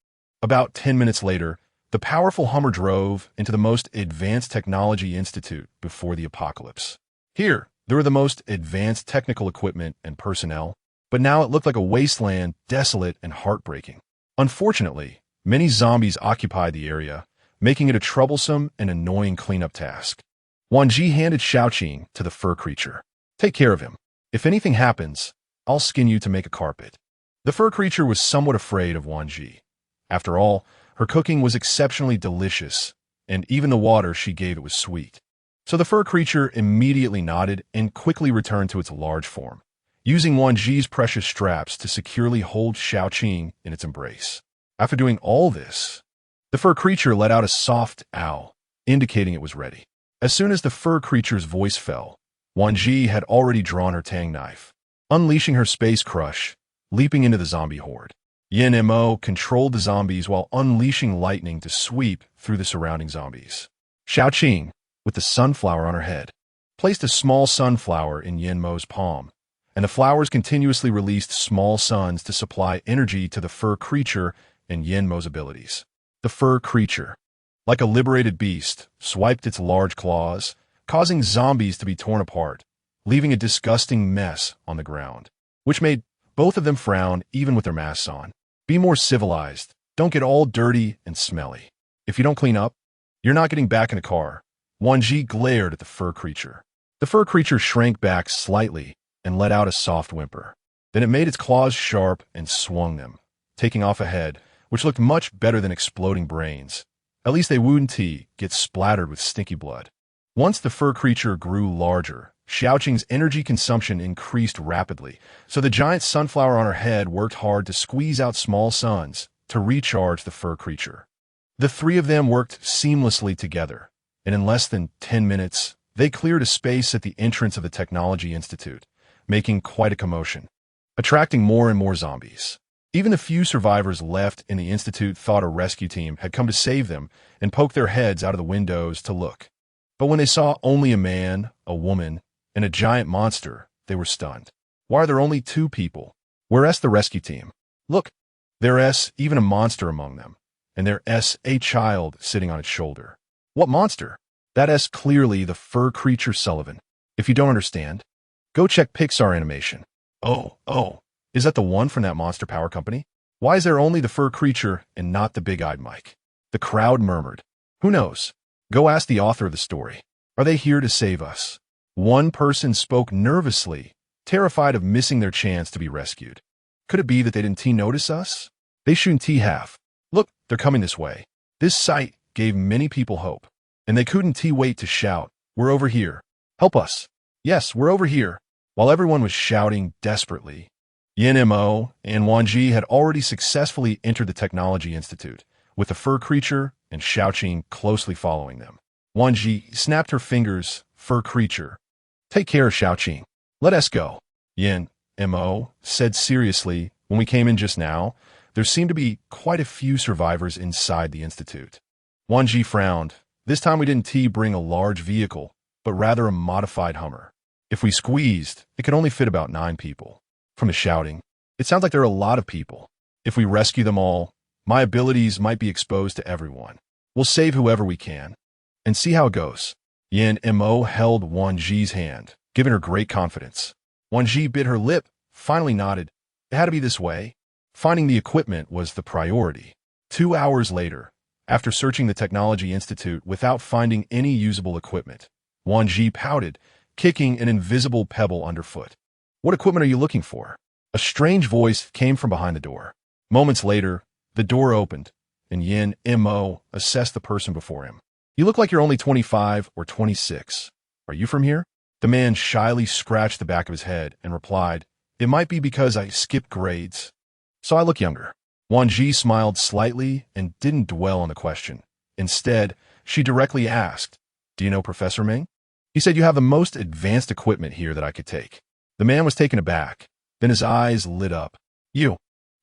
About 10 minutes later, the powerful Hummer drove into the most advanced technology institute before the apocalypse. Here, there were the most advanced technical equipment and personnel, but now it looked like a wasteland, desolate and heartbreaking. Unfortunately, many zombies occupied the area, making it a troublesome and annoying cleanup task. Wan Zhi handed Xiaoqing to the fur creature. "Take care of him. If anything happens, I'll skin you to make a carpet." The fur creature was somewhat afraid of Wan Zhi. After all, her cooking was exceptionally delicious, and even the water she gave it was sweet. So the fur creature immediately nodded and quickly returned to its large form, using Wan Zhi's precious straps to securely hold Xiaoqing in its embrace. After doing all this, the fur creature let out a soft owl, indicating it was ready. As soon as the fur creature's voice fell, Wan Zhi had already drawn her tang knife, unleashing her space crush, leaping into the zombie horde. Yin Mo controlled the zombies while unleashing lightning to sweep through the surrounding zombies. Xiaoqing, with the sunflower on her head, placed a small sunflower in Yin Mo's palm, and the flowers continuously released small suns to supply energy to the fur creature and Yin Mo's abilities. The fur creature, like a liberated beast, swiped its large claws, causing zombies to be torn apart, leaving a disgusting mess on the ground, which made Both of them frowned, even with their masks on. Be more civilized. Don't get all dirty and smelly. If you don't clean up, you're not getting back in the car. Wan Zhi glared at the fur creature. The fur creature shrank back slightly and let out a soft whimper. Then it made its claws sharp and swung them, taking off a head, which looked much better than exploding brains. At least they wouldn't get splattered with stinky blood. Once the fur creature grew larger, Xiaoqing's energy consumption increased rapidly, so the giant sunflower on her head worked hard to squeeze out small suns to recharge the fur creature. The three of them worked seamlessly together, and in less than 10 minutes, they cleared a space at the entrance of the Technology Institute, making quite a commotion, attracting more and more zombies. Even the few survivors left in the institute thought a rescue team had come to save them and poked their heads out of the windows to look. But when they saw only a man, a woman, and a giant monster, they were stunned. Why are there only 2 people? Where's the rescue team? Look, there's even a monster among them, and there's a child sitting on its shoulder. What monster? That's clearly the fur creature Sullivan. If you don't understand, go check Pixar animation. Oh, is that the one from that Monster Power company? Why is there only the fur creature and not the big-eyed Mike? The crowd murmured. Who knows? Go ask the author of the story. Are they here to save us? One person spoke nervously, terrified of missing their chance to be rescued. Could it be that they didn't notice us? They shouldn't have. Look, they're coming this way. This sight gave many people hope, and they couldn't wait to shout, "We're over here. Help us." Yes, we're over here. While everyone was shouting desperately, Yin Mo and Wan Zhi had already successfully entered the Technology Institute, with the fur creature and Xiaoqing closely following them. Wan Zhi snapped her fingers. Fur creature, take care of Xiaoqing. Let us go. Yin Mo said seriously, when we came in just now, there seemed to be quite a few survivors inside the institute. Wan Zhi frowned. This time we didn't bring a large vehicle, but rather a modified Hummer. If we squeezed, it could only fit about 9 people. From the shouting, it sounds like there are a lot of people. If we rescue them all, my abilities might be exposed to everyone. We'll save whoever we can, and see how it goes. Yin Mo held Wan Zhi's hand, giving her great confidence. Wan Zhi bit her lip, finally nodded. It had to be this way. Finding the equipment was the priority. 2 hours later, after searching the Technology Institute without finding any usable equipment, Wan Zhi pouted, kicking an invisible pebble underfoot. What equipment are you looking for? A strange voice came from behind the door. Moments later, the door opened, and Yin Mo assessed the person before him. You look like you're only 25 or 26. Are you from here? The man shyly scratched the back of his head and replied, It might be because I skipped grades, so I look younger. Wan Zhi smiled slightly and didn't dwell on the question. Instead, she directly asked, Do you know Professor Ming? He said you have the most advanced equipment here that I could take. The man was taken aback. Then his eyes lit up. You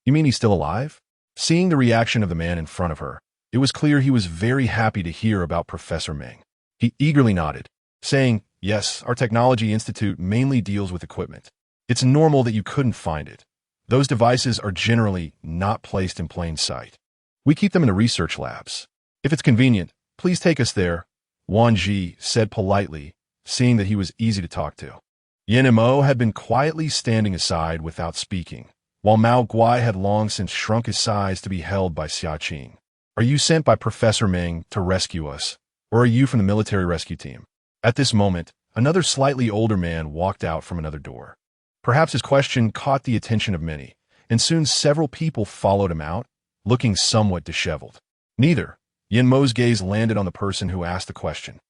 mean he's still alive? Seeing the reaction of the man in front of her, it was clear he was very happy to hear about Professor Ming. He eagerly nodded, saying, Yes, our Technology Institute mainly deals with equipment. It's normal that you couldn't find it. Those devices are generally not placed in plain sight. We keep them in the research labs. If it's convenient, please take us there, Wan Zhi said politely, seeing that he was easy to talk to. Yin Mo had been quietly standing aside without speaking, while Mao Guai had long since shrunk his size to be held by Xiaoqing. Are you sent by Professor Ming to rescue us, or are you from the military rescue team? At this moment, another slightly older man walked out from another door. Perhaps his question caught the attention of many, and soon several people followed him out, looking somewhat disheveled. Neither. Yin Mo's gaze landed on the person who asked the question.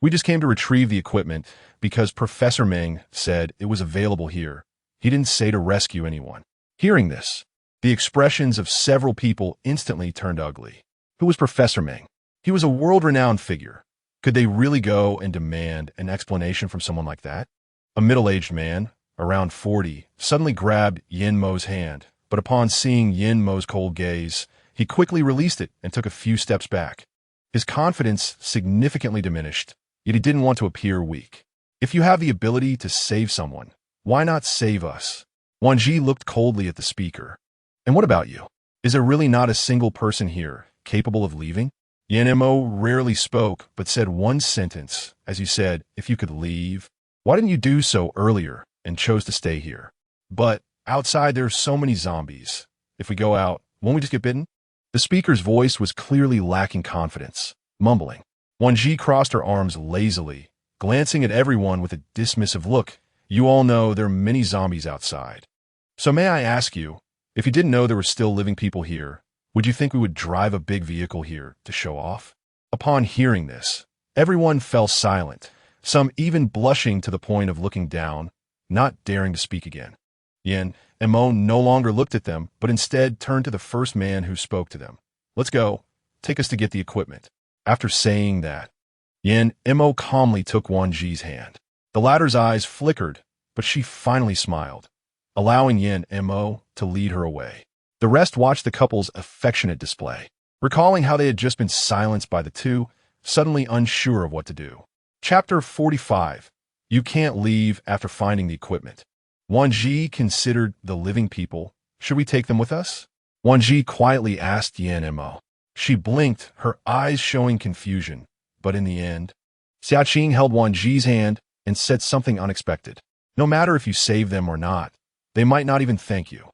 We just came to retrieve the equipment because Professor Ming said it was available here. He didn't say to rescue anyone. Hearing this, the expressions of several people instantly turned ugly. Who was Professor Ming? He was a world-renowned figure. Could they really go and demand an explanation from someone like that? A middle-aged man, around 40, suddenly grabbed Yin Mo's hand, but upon seeing Yin Mo's cold gaze, he quickly released it and took a few steps back. His confidence significantly diminished, yet he didn't want to appear weak. If you have the ability to save someone, why not save us? Wan Zhi looked coldly at the speaker. And what about you? Is there really not a single person here capable of leaving? Yin Mo rarely spoke, but said one sentence, as you said, if you could leave. Why didn't you do so earlier and chose to stay here? But Outside, there are so many zombies. If we go out, won't we just get bitten? The speaker's voice was clearly lacking confidence, mumbling. Wan Zhi crossed her arms lazily, glancing at everyone with a dismissive look. You all know there are many zombies outside. So may I ask you, if you didn't know there were still living people here, would you think we would drive a big vehicle here to show off? Upon hearing this, everyone fell silent, some even blushing to the point of looking down, not daring to speak again. Yin and Mo no longer looked at them, but instead turned to the first man who spoke to them. Let's go. Take us to get the equipment. After saying that, Yin and Mo calmly took Wan Zhi's hand. The latter's eyes flickered, but she finally smiled, allowing Yin and Mo to lead her away. The rest watched the couple's affectionate display, recalling how they had just been silenced by the two, suddenly unsure of what to do. Chapter 45. You can't leave after finding the equipment. Wan Zhi considered the living people. Should we take them with us? Wan Zhi quietly asked Yin and Mo. She blinked, her eyes showing confusion, but in the end, Xiaqing held Wan Zhi's hand and said something unexpected. No matter if you save them or not, they might not even thank you.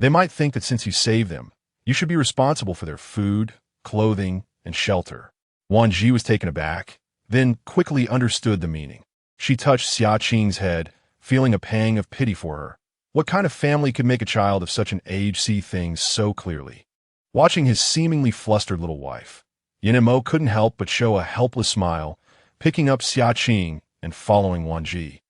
They might think that since you saved them, you should be responsible for their food, clothing, and shelter. Wan Zhi was taken aback, then quickly understood the meaning. She touched Xiaqing's head, feeling a pang of pity for her. What kind of family could make a child of such an age see things so clearly? Watching his seemingly flustered little wife, Yin and Mo couldn't help but show a helpless smile, picking up Xiaqing and following Wan Zhi.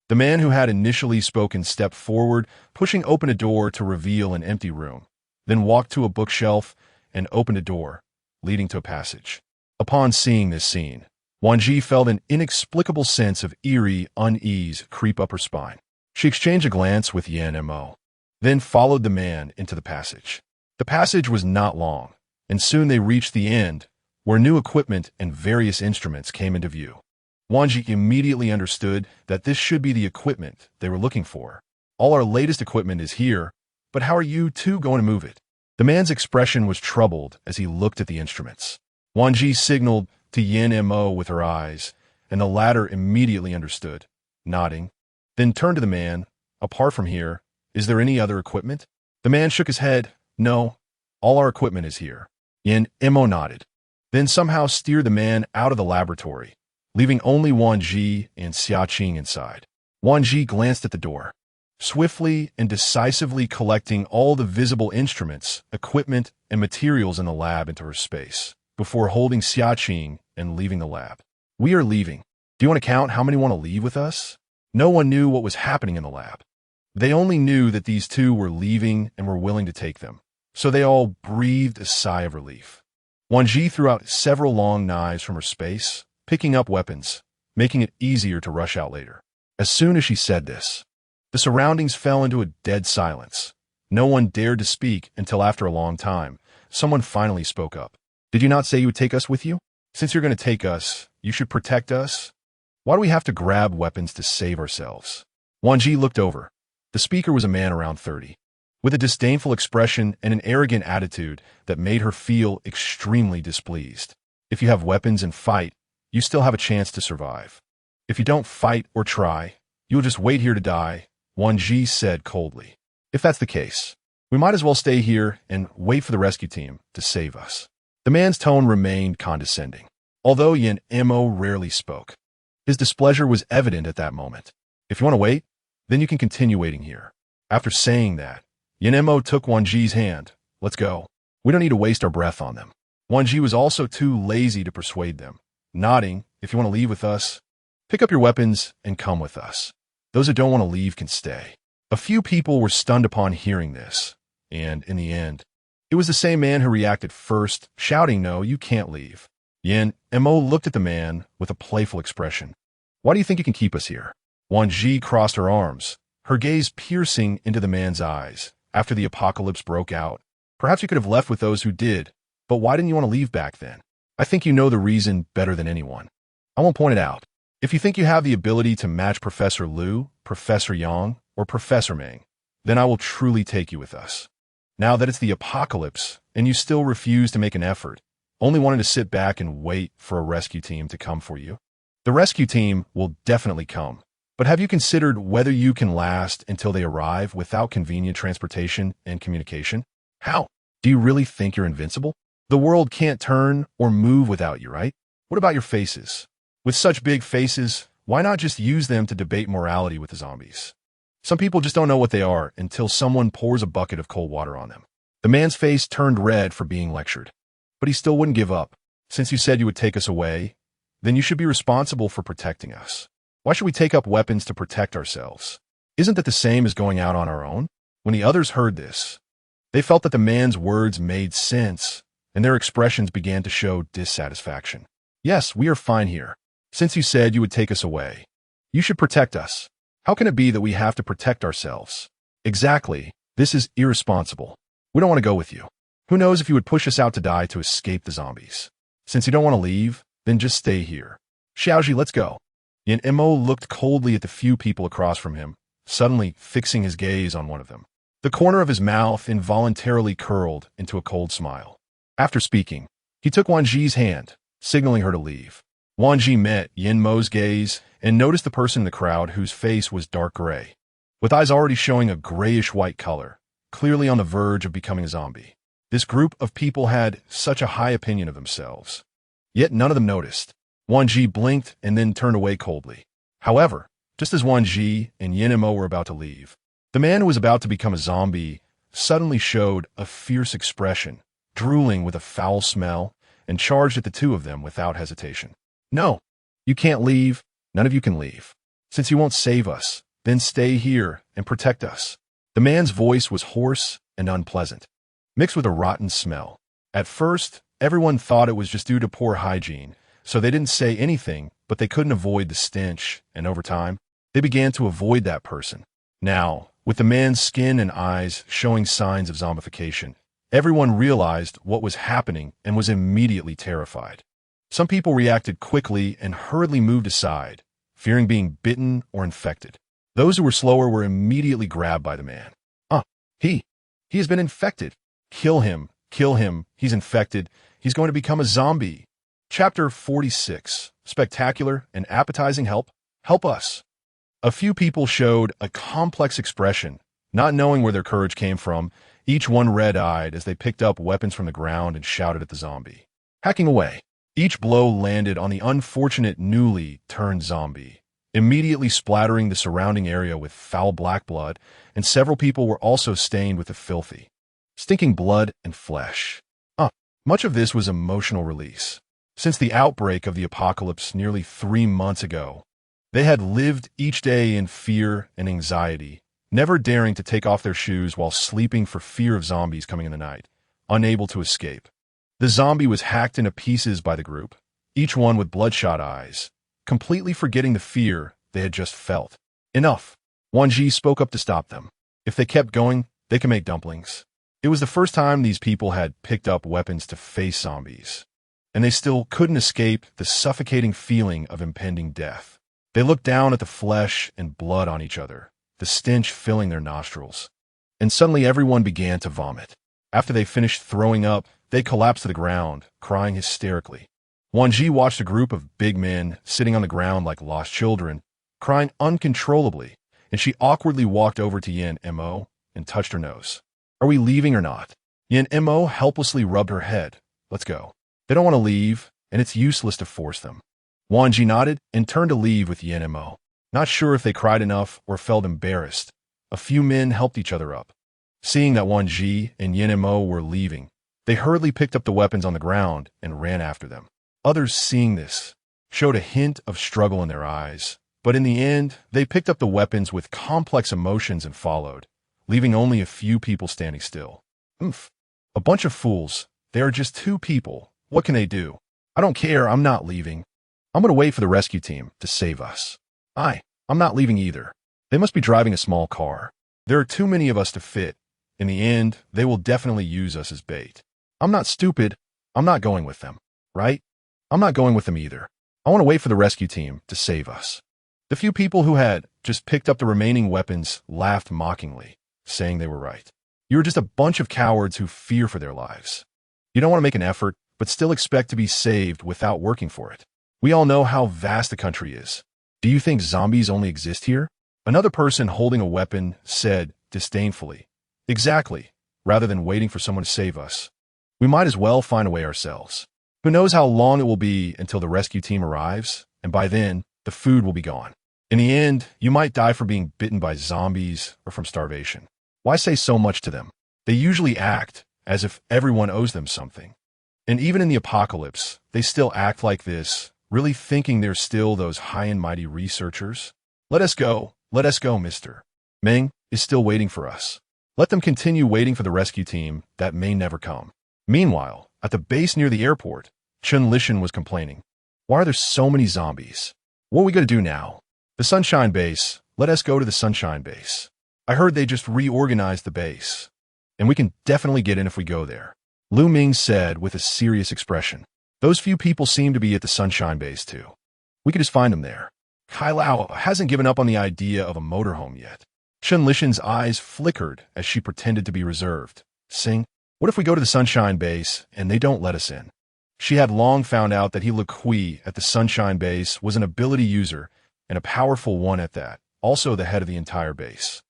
The man who had initially spoken stepped forward, pushing open a door to reveal an empty room, then walked to a bookshelf and opened a door, leading to a passage. Upon seeing this scene, Wan Zhi felt an inexplicable sense of eerie unease creep up her spine. She exchanged a glance with Yin and Mo, then followed the man into the passage. The passage was not long, and soon they reached the end, where new equipment and various instruments came into view. Wan Zhi immediately understood that this should be the equipment they were looking for. All our latest equipment is here, but how are you two going to move it? The man's expression was troubled as he looked at the instruments. Wan Zhi signaled to Yin and Mo with her eyes, and the latter immediately understood, nodding, then turned to the man. Apart from here, is there any other equipment? The man shook his head. No, all our equipment is here. Yin and Mo nodded, then somehow steered the man out of the laboratory, leaving only Wan Zhi and Xiaqing inside. Wan Zhi glanced at the door, swiftly and decisively collecting all the visible instruments, equipment, and materials in the lab into her space, before holding Xiaqing and leaving the lab. We are leaving. Do you want to count how many want to leave with us? No one knew what was happening in the lab. They only knew that these two were leaving and were willing to take them, so they all breathed a sigh of relief. Wan Zhi threw out several long knives from her space, picking up weapons, making it easier to rush out later. As soon as she said this, the surroundings fell into a dead silence. No one dared to speak until after a long time, someone finally spoke up. Did you not say you would take us with you? Since you're going to take us, you should protect us. Why do we have to grab weapons to save ourselves? Wan Zhi looked over. The speaker was a man around 30, with a disdainful expression and an arrogant attitude that made her feel extremely displeased. If you have weapons and fight, you still have a chance to survive. If you don't fight or try, you'll just wait here to die, Wan Zhi said coldly. If that's the case, we might as well stay here and wait for the rescue team to save us. The man's tone remained condescending, although Yin and Mo rarely spoke. His displeasure was evident at that moment. If you want to wait, then you can continue waiting here. After saying that, Yin and Mo took Wan Zhi's hand. Let's go. We don't need to waste our breath on them. Wan Zhi was also too lazy to persuade them, nodding. If you want to leave with us, pick up your weapons and come with us. Those who don't want to leave can stay. A few people were stunned upon hearing this, and in the end, it was the same man who reacted first, shouting, "No, you can't leave." Yin and Mo looked at the man with a playful expression. Why do you think you can keep us here? Wan Zhi crossed her arms, her gaze piercing into the man's eyes. After the apocalypse broke out, perhaps you could have left with those who did, but why didn't you want to leave back then? I think you know the reason better than anyone. I won't point it out. If you think you have the ability to match Professor Liu, Professor Yang, or Professor Meng, then I will truly take you with us. Now that it's the apocalypse, and you still refuse to make an effort, only wanting to sit back and wait for a rescue team to come for you, the rescue team will definitely come. But have you considered whether you can last until they arrive without convenient transportation and communication? How? Do you really think you're invincible? The world can't turn or move without you, right? What about your faces? With such big faces, why not just use them to debate morality with the zombies? Some people just don't know what they are until someone pours a bucket of cold water on them. The man's face turned red for being lectured, but he still wouldn't give up. Since you said you would take us away, then you should be responsible for protecting us. Why should we take up weapons to protect ourselves? Isn't that the same as going out on our own? When the others heard this, they felt that the man's words made sense, and their expressions began to show dissatisfaction. Yes, we are fine here. Since you said you would take us away, you should protect us. How can it be that we have to protect ourselves? Exactly. This is irresponsible. We don't want to go with you. Who knows if you would push us out to die to escape the zombies? Since you don't want to leave, then just stay here. Xiaoji, let's go. Yin Mo looked coldly at the few people across from him, suddenly fixing his gaze on one of them. The corner of his mouth involuntarily curled into a cold smile. After speaking, he took Wan Zhi's hand, signaling her to leave. Wan Zhi met Yin Mo's gaze and noticed the person in the crowd whose face was dark gray, with eyes already showing a grayish-white color, clearly on the verge of becoming a zombie. This group of people had such a high opinion of themselves. Yet none of them noticed. Wan Zhi blinked and then turned away coldly. However, just as Wan Zhi and Yin Mo were about to leave, the man who was about to become a zombie suddenly showed a fierce expression, drooling with a foul smell, and charged at the two of them without hesitation. No, you can't leave. None of you can leave. Since you won't save us, then stay here and protect us. The man's voice was hoarse and unpleasant, mixed with a rotten smell. At first, everyone thought it was just due to poor hygiene, so they didn't say anything, but they couldn't avoid the stench, and over time, they began to avoid that person. Now, with the man's skin and eyes showing signs of zombification, everyone realized what was happening and was immediately terrified. Some people reacted quickly and hurriedly moved aside, fearing being bitten or infected. Those who were slower were immediately grabbed by the man. He has been infected. Kill him, he's infected, he's going to become a zombie. Chapter 46, Spectacular and Appetizing Help. Help us. A few people showed a complex expression, not knowing where their courage came from, each one red-eyed as they picked up weapons from the ground and shouted at the zombie. Hacking away. Each blow landed on the unfortunate newly turned zombie, immediately splattering the surrounding area with foul black blood, and several people were also stained with the filthy, stinking blood and flesh. Much of this was emotional release. Since the outbreak of the apocalypse nearly 3 months ago, they had lived each day in fear and anxiety, never daring to take off their shoes while sleeping for fear of zombies coming in the night, unable to escape. The zombie was hacked into pieces by the group, each one with bloodshot eyes, completely forgetting the fear they had just felt. Enough. Wan Zhi spoke up to stop them. If they kept going, they could make dumplings. It was the first time these people had picked up weapons to face zombies, and they still couldn't escape the suffocating feeling of impending death. They looked down at the flesh and blood on each other, the stench filling their nostrils. And suddenly everyone began to vomit. After they finished throwing up, they collapsed to the ground, crying hysterically. Wan Zhi watched a group of big men sitting on the ground like lost children, crying uncontrollably, and she awkwardly walked over to Yin Mo and touched her nose. Are we leaving or not? Yin Mo helplessly rubbed her head. Let's go. They don't want to leave, and it's useless to force them. Wan Zhi nodded and turned to leave with Yin Mo. Not sure if they cried enough or felt embarrassed. A few men helped each other up. Seeing that Wan Zhi and Yin Mo were leaving, they hurriedly picked up the weapons on the ground and ran after them. Others, seeing this, showed a hint of struggle in their eyes, but in the end, they picked up the weapons with complex emotions and followed, leaving only a few people standing still. A bunch of fools. They are just 2 people. What can they do? I don't care. I'm not leaving. I'm going to wait for the rescue team to save us. I'm not leaving either. They must be driving a small car. There are too many of us to fit. In the end, they will definitely use us as bait. I'm not stupid. I'm not going with them, right? I'm not going with them either. I want to wait for the rescue team to save us. The few people who had just picked up the remaining weapons laughed mockingly, saying they were right. You are just a bunch of cowards who fear for their lives. You don't want to make an effort, but still expect to be saved without working for it. We all know how vast the country is. Do you think zombies only exist here? Another person holding a weapon said disdainfully, exactly, rather than waiting for someone to save us. We might as well find a way ourselves. Who knows how long it will be until the rescue team arrives, and by then, the food will be gone. In the end, you might die from being bitten by zombies or from starvation. Why say so much to them? They usually act as if everyone owes them something. And even in the apocalypse, they still act like this, really thinking they're still those high and mighty researchers. Let us go, Mr. Meng is still waiting for us. Let them continue waiting for the rescue team that may never come. Meanwhile, at the base near the airport, Chun Lishan was complaining. Why are there so many zombies? What are we going to do now? The Sunshine Base. Let us go to the Sunshine Base. I heard they just reorganized the base. And we can definitely get in if we go there. Lu Ming said with a serious expression. Those few people seem to be at the Sunshine Base too. We could just find them there. Kai Lao hasn't given up on the idea of a motorhome yet. Chun Lishan's eyes flickered as she pretended to be reserved. Sing, what if we go to the Sunshine Base and they don't let us in? She had long found out that He Le Kui at the Sunshine Base was an ability user, and a powerful one at that, also the head of the entire base.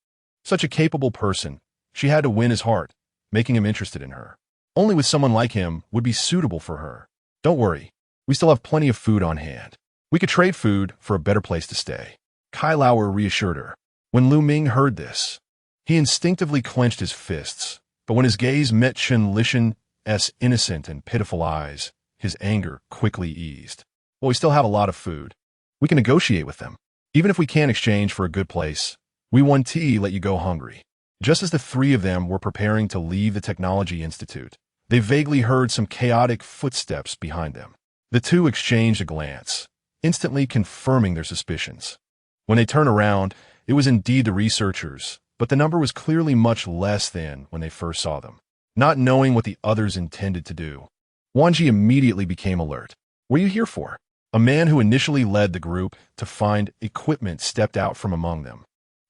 Such a capable person, she had to win his heart, making him interested in her. Only with someone like him would be suitable for her. Don't worry, we still have plenty of food on hand. We could trade food for a better place to stay. Kai Lauer reassured her. When Lu Ming heard this, he instinctively clenched his fists, but when his gaze met Chun Lishan's innocent and pitiful eyes, his anger quickly eased. Well, we still have a lot of food. We can negotiate with them. Even if we can't exchange for a good place, we won't let you go hungry. Just as the three of them were preparing to leave the Technology Institute, they vaguely heard some chaotic footsteps behind them. The two exchanged a glance, instantly confirming their suspicions. When they turned around, it was indeed the researchers, but the number was clearly much less than when they first saw them. Not knowing what the others intended to do, Wan Zhi immediately became alert. What are you here for? A man who initially led the group to find equipment stepped out from among them,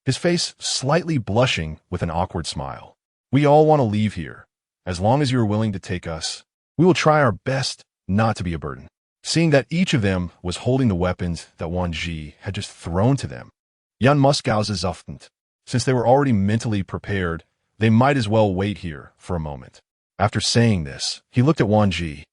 his face slightly blushing with an awkward smile. We all want to leave here. As long as you are willing to take us, we will try our best not to be a burden. Seeing that each of them was holding the weapons that Wan Zhi had just thrown to them, Jan Muskau's exultant. Since they were already mentally prepared, they might as well wait here for a moment. After saying this, he looked at Wan Zhi,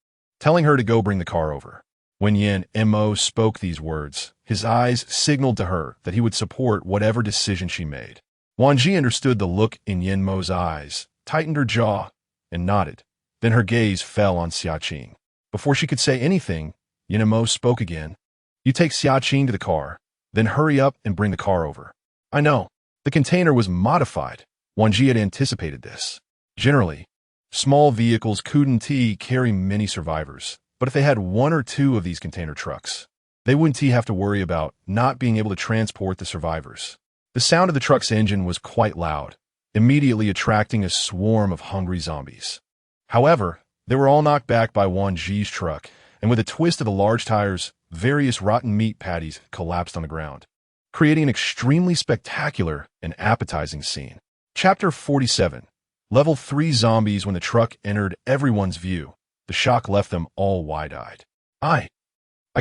telling her to go bring the car over. When Yen Mo spoke these words, his eyes signaled to her that he would support whatever decision she made. Wan Zhi understood the look in Yen Mo's eyes, tightened her jaw, and nodded. Then her gaze fell on Xiaqing. Before she could say anything, Yen Mo spoke again. You take Xiaqing to the car, then hurry up and bring the car over. I know. The container was modified. Wan Zhi had anticipated this. Generally, small vehicles couldn't carry many survivors, but if they had one or two of these container trucks, they wouldn't have to worry about not being able to transport the survivors. The sound of the truck's engine was quite loud, immediately attracting a swarm of hungry zombies. However, they were all knocked back by Wan Zhi's truck, and with a twist of the large tires, various rotten meat patties collapsed on the ground, creating an extremely spectacular and appetizing scene. Chapter 47. Level 3 Zombies. When the truck entered everyone's view, the shock left them all wide-eyed. I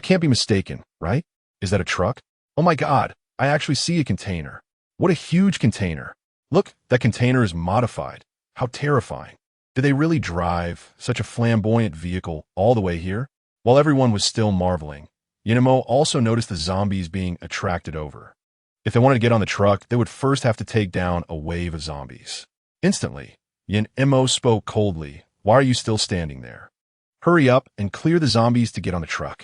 can't be mistaken, right? Is that a truck? Oh my god, I actually see a container. What a huge container. Look, that container is modified. How terrifying. Did they really drive such a flamboyant vehicle all the way here? While everyone was still marveling, Yenmo also noticed the zombies being attracted over. If they wanted to get on the truck, they would first have to take down a wave of zombies. Instantly, Yenmo spoke coldly. Why are you still standing there? Hurry up and clear the zombies to get on the truck.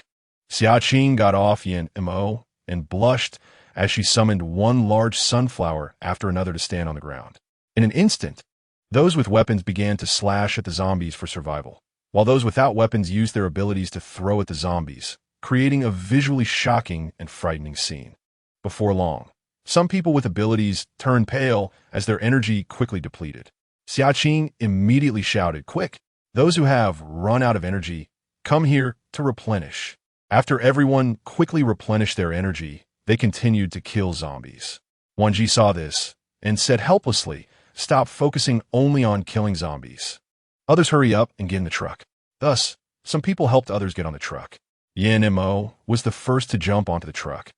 Xiaqing got off Yenmo and blushed as she summoned one large sunflower after another to stand on the ground. In an instant, those with weapons began to slash at the zombies for survival, while those without weapons used their abilities to throw at the zombies, creating a visually shocking and frightening scene. Before long, some people with abilities turned pale as their energy quickly depleted. Xiaqing immediately shouted, "Quick! Those who have run out of energy, come here to replenish." After everyone quickly replenished their energy, they continued to kill zombies. Wan Zhi saw this and said helplessly, "Stop focusing only on killing zombies. Others hurry up and get in the truck." Thus, some people helped others get on the truck. Yen Mo was the first to jump onto the truck.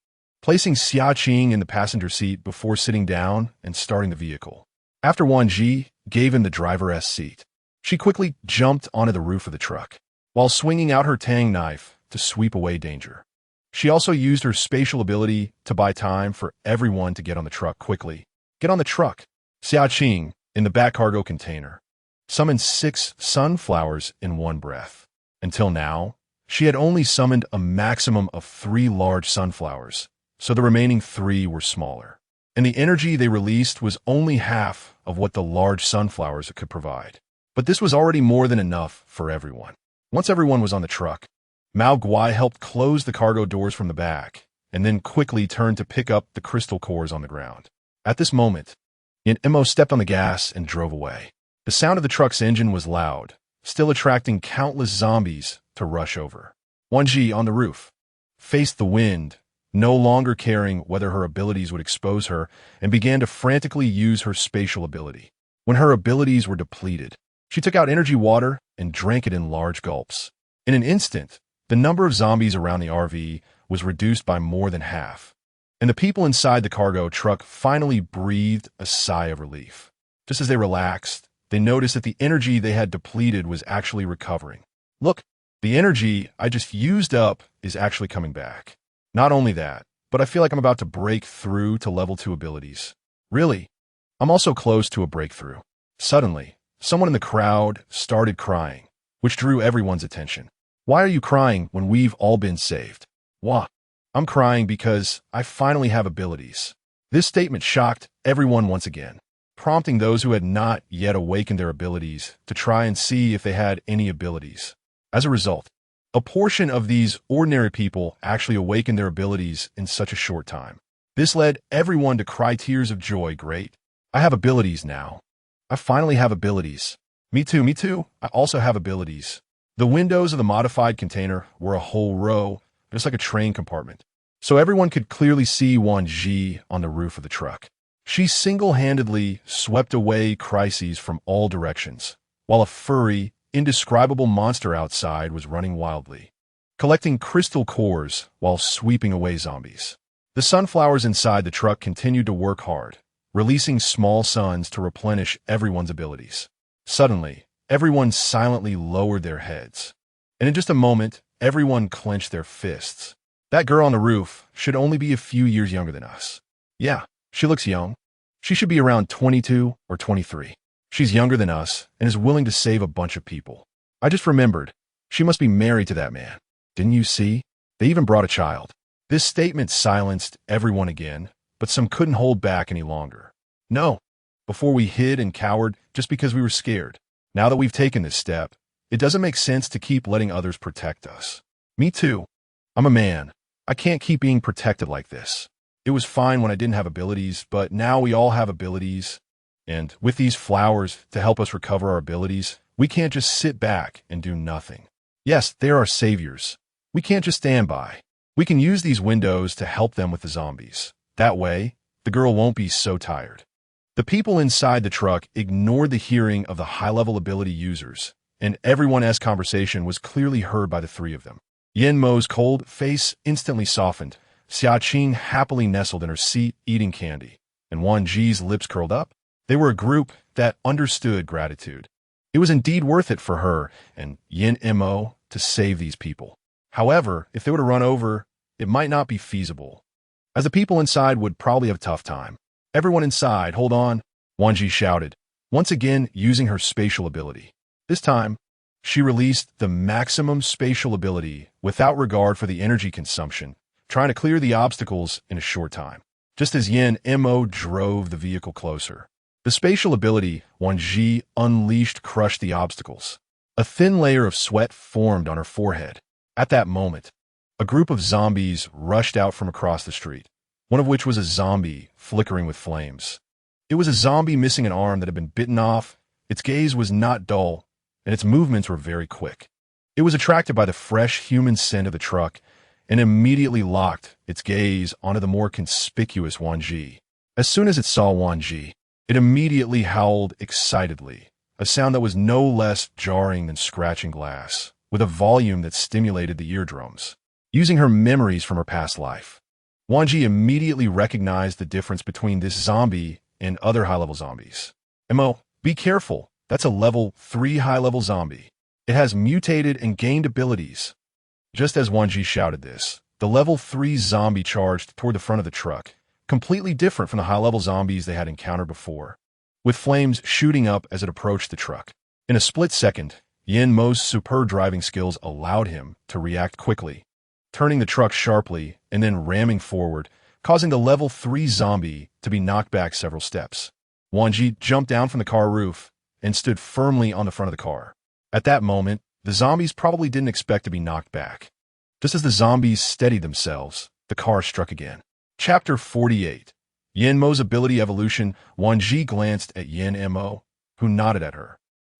placing Xiaqing in the passenger seat before sitting down and starting the vehicle. After Wan Zhi gave him the driver's seat, she quickly jumped onto the roof of the truck, while swinging out her tang knife to sweep away danger. She also used her spatial ability to buy time for everyone to get on the truck quickly. Get on the truck. Xiaqing, in the back cargo container, summoned 6 sunflowers in one breath. Until now, she had only summoned a maximum of 3 large sunflowers, so the remaining 3 were smaller. And the energy they released was only half of what the large sunflowers could provide. But this was already more than enough for everyone. Once everyone was on the truck, Mao Guai helped close the cargo doors from the back, and then quickly turned to pick up the crystal cores on the ground. At this moment, Yin Mo stepped on the gas and drove away. The sound of the truck's engine was loud, still attracting countless zombies to rush over. Wan Zhi, on the roof, faced the wind, no longer caring whether her abilities would expose her, and began to frantically use her spatial ability. When her abilities were depleted, she took out energy water and drank it in large gulps. In an instant, the number of zombies around the RV was reduced by more than half, and the people inside the cargo truck finally breathed a sigh of relief. Just as they relaxed, they noticed that the energy they had depleted was actually recovering. Look, the energy I just used up is actually coming back. Not only that, but I feel like I'm about to break through to level 2 abilities. Really, I'm also close to a breakthrough. Suddenly, someone in the crowd started crying, which drew everyone's attention. Why are you crying when we've all been saved? Wah. I'm crying because I finally have abilities. This statement shocked everyone once again, prompting those who had not yet awakened their abilities to try and see if they had any abilities. As a result, a portion of these ordinary people actually awakened their abilities in such a short time. This led everyone to cry tears of joy. Great. I have abilities now. I finally have abilities. Me too. I also have abilities. The windows of the modified container were a whole row, just like a train compartment, so everyone could clearly see Wan Zhi on the roof of the truck. She single-handedly swept away crises from all directions, while a furry, indescribable monster outside was running wildly, collecting crystal cores while sweeping away zombies. The sunflowers inside the truck continued to work hard, releasing small suns to replenish everyone's abilities. Suddenly, everyone silently lowered their heads, and in just a moment, everyone clenched their fists. That girl on the roof should only be a few years younger than us. Yeah, she looks young. She should be around 22 or 23. She's younger than us and is willing to save a bunch of people. I just remembered, she must be married to that man. Didn't you see? They even brought a child. This statement silenced everyone again, but some couldn't hold back any longer. No. Before we hid and cowered just because we were scared. Now that we've taken this step, it doesn't make sense to keep letting others protect us. Me too. I'm a man. I can't keep being protected like this. It was fine when I didn't have abilities, but now we all have abilities. And with these flowers to help us recover our abilities, we can't just sit back and do nothing. Yes, they're our saviors. We can't just stand by. We can use these windows to help them with the zombies. That way, the girl won't be so tired. The people inside the truck ignored the hearing of the high-level ability users, and everyone's conversation was clearly heard by the 3 of them. Yin Mo's cold face instantly softened. Xiaqing happily nestled in her seat eating candy, and Wan Zhi's lips curled up. They were a group that understood gratitude. It was indeed worth it for her and Yin Mo to save these people. However, if they were to run over, it might not be feasible, as the people inside would probably have a tough time. Everyone inside, hold on, Wan Zhi shouted, once again using her spatial ability. This time, she released the maximum spatial ability without regard for the energy consumption, trying to clear the obstacles in a short time. Just as Yin Mo drove the vehicle closer, the spatial ability Wan Zhi unleashed crushed the obstacles. A thin layer of sweat formed on her forehead. At that moment, a group of zombies rushed out from across the street, one of which was a zombie flickering with flames. It was a zombie missing an arm that had been bitten off. Its gaze was not dull, and its movements were very quick. It was attracted by the fresh human scent of the truck and immediately locked its gaze onto the more conspicuous Wan Zhi. As soon as it saw Wan Zhi, it immediately howled excitedly, a sound that was no less jarring than scratching glass, with a volume that stimulated the eardrums. Using her memories from her past life, Wan Zhi immediately recognized the difference between this zombie and other high-level zombies. Mo, be careful. That's a level 3 high-level zombie. It has mutated and gained abilities. Just as Wan Zhi shouted this, the level 3 zombie charged toward the front of the truck, completely different from the high-level zombies they had encountered before, with flames shooting up as it approached the truck. In a split second, Yin Mo's superb driving skills allowed him to react quickly, turning the truck sharply and then ramming forward, causing the level 3 zombie to be knocked back several steps. Wan Zhi jumped down from the car roof and stood firmly on the front of the car. At that moment, the zombies probably didn't expect to be knocked back. Just as the zombies steadied themselves, the car struck again. Chapter 48. Yin Mo's ability evolution. Wan Zhi glanced at Yin Mo, who nodded at her.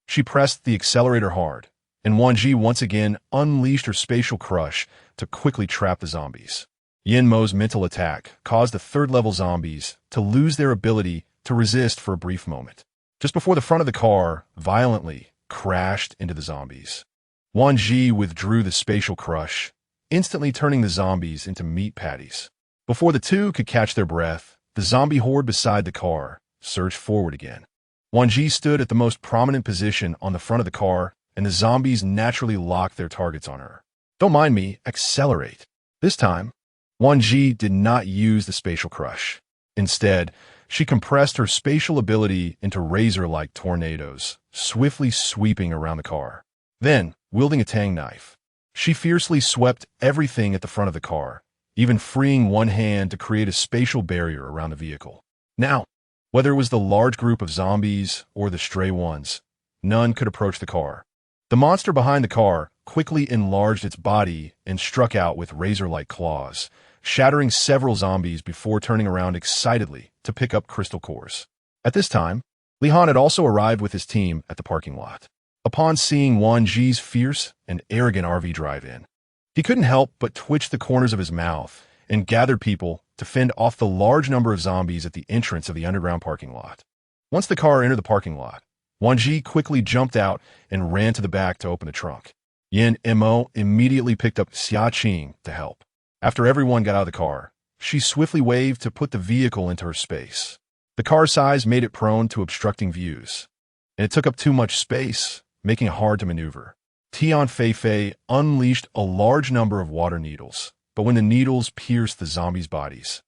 She pressed the accelerator hard, and Wan Zhi once again unleashed her spatial crush to quickly trap the zombies. Yin Mo's mental attack caused the third-level zombies to lose their ability to resist for a brief moment, just before the front of the car violently crashed into the zombies. Wan Zhi withdrew the spatial crush, instantly turning the zombies into meat patties. Before the two could catch their breath, the zombie horde beside the car surged forward again. Wan Zhi stood at the most prominent position on the front of the car, and the zombies naturally locked their targets on her. Don't mind me, accelerate. This time, Wan Zhi did not use the spatial crush. Instead, she compressed her spatial ability into razor-like tornadoes, swiftly sweeping around the car. Then, wielding a tang knife, she fiercely swept everything at the front of the car, even freeing one hand to create a spatial barrier around the vehicle. Now, whether it was the large group of zombies or the stray ones, none could approach the car. The monster behind the car quickly enlarged its body and struck out with razor-like claws, shattering several zombies before turning around excitedly to pick up crystal cores. At this time, Li Han had also arrived with his team at the parking lot. Upon seeing Wan Zhi's fierce and arrogant RV drive-in, he couldn't help but twitch the corners of his mouth and gathered people to fend off the large number of zombies at the entrance of the underground parking lot. Once the car entered the parking lot, Wan Zhi quickly jumped out and ran to the back to open the trunk. Yin Mo immediately picked up Xia Qing to help. After everyone got out of the car, she swiftly waved to put the vehicle into her space. The car size made it prone to obstructing views, and it took up too much space, making it hard to maneuver. Tian Fei unleashed a large number of water needles, but when the needles pierced the zombies' bodies,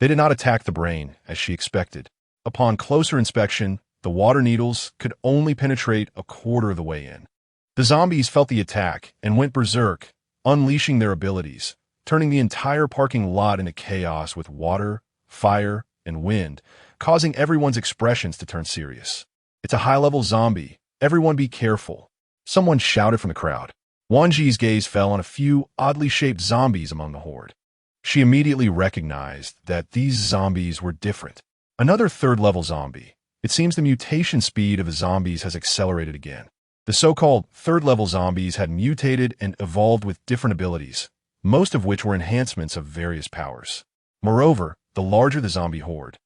they did not attack the brain as she expected. Upon closer inspection, the water needles could only penetrate a quarter of the way in. The zombies felt the attack and went berserk, unleashing their abilities, turning the entire parking lot into chaos with water, fire, and wind, causing everyone's expressions to turn serious. It's a high-level zombie. Everyone be careful. Someone shouted from the crowd. Wan Zhi's gaze fell on a few oddly shaped zombies among the horde. She immediately recognized that these zombies were different. Another third-level zombie. It seems the mutation speed of the zombies has accelerated again. The so-called third-level zombies had mutated and evolved with different abilities, most of which were enhancements of various powers. Moreover, the larger the zombie horde,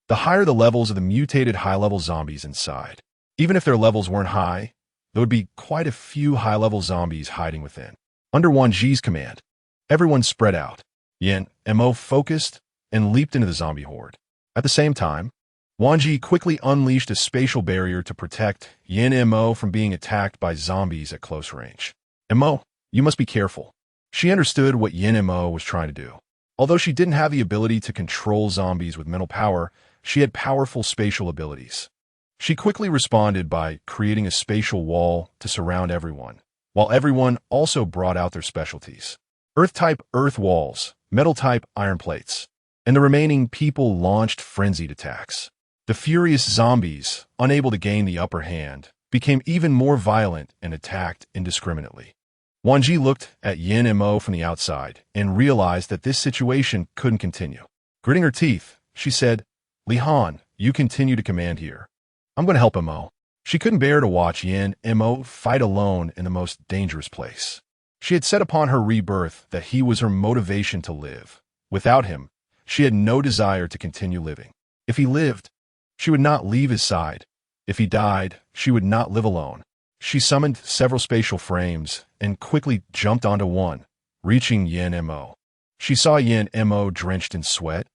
the higher the levels of the mutated high-level zombies inside. Even if their levels weren't high, there would be quite a few high-level zombies hiding within. Under Wan Zhi's command, everyone spread out. Yin Mo focused and leaped into the zombie horde. At the same time, Wan Zhi quickly unleashed a spatial barrier to protect Yin Mo from being attacked by zombies at close range. Mo, you must be careful. She understood what Yin Mo was trying to do. Although she didn't have the ability to control zombies with mental power, she had powerful spatial abilities. She quickly responded by creating a spatial wall to surround everyone, while everyone also brought out their specialties. Earth-type earth walls, metal-type iron plates, and the remaining people launched frenzied attacks. The furious zombies, unable to gain the upper hand, became even more violent and attacked indiscriminately. Wan Zhi looked at Yin Mo from the outside and realized that this situation couldn't continue. Gritting her teeth, she said, "Li Han, you continue to command here. I'm going to help Mo." She couldn't bear to watch Yin Mo fight alone in the most dangerous place. She had set upon her rebirth that he was her motivation to live. Without him, she had no desire to continue living. If he lived, she would not leave his side. If he died, she would not live alone. She summoned several spatial frames and quickly jumped onto one, reaching Yin Mo. She saw Yin Mo drenched in sweat,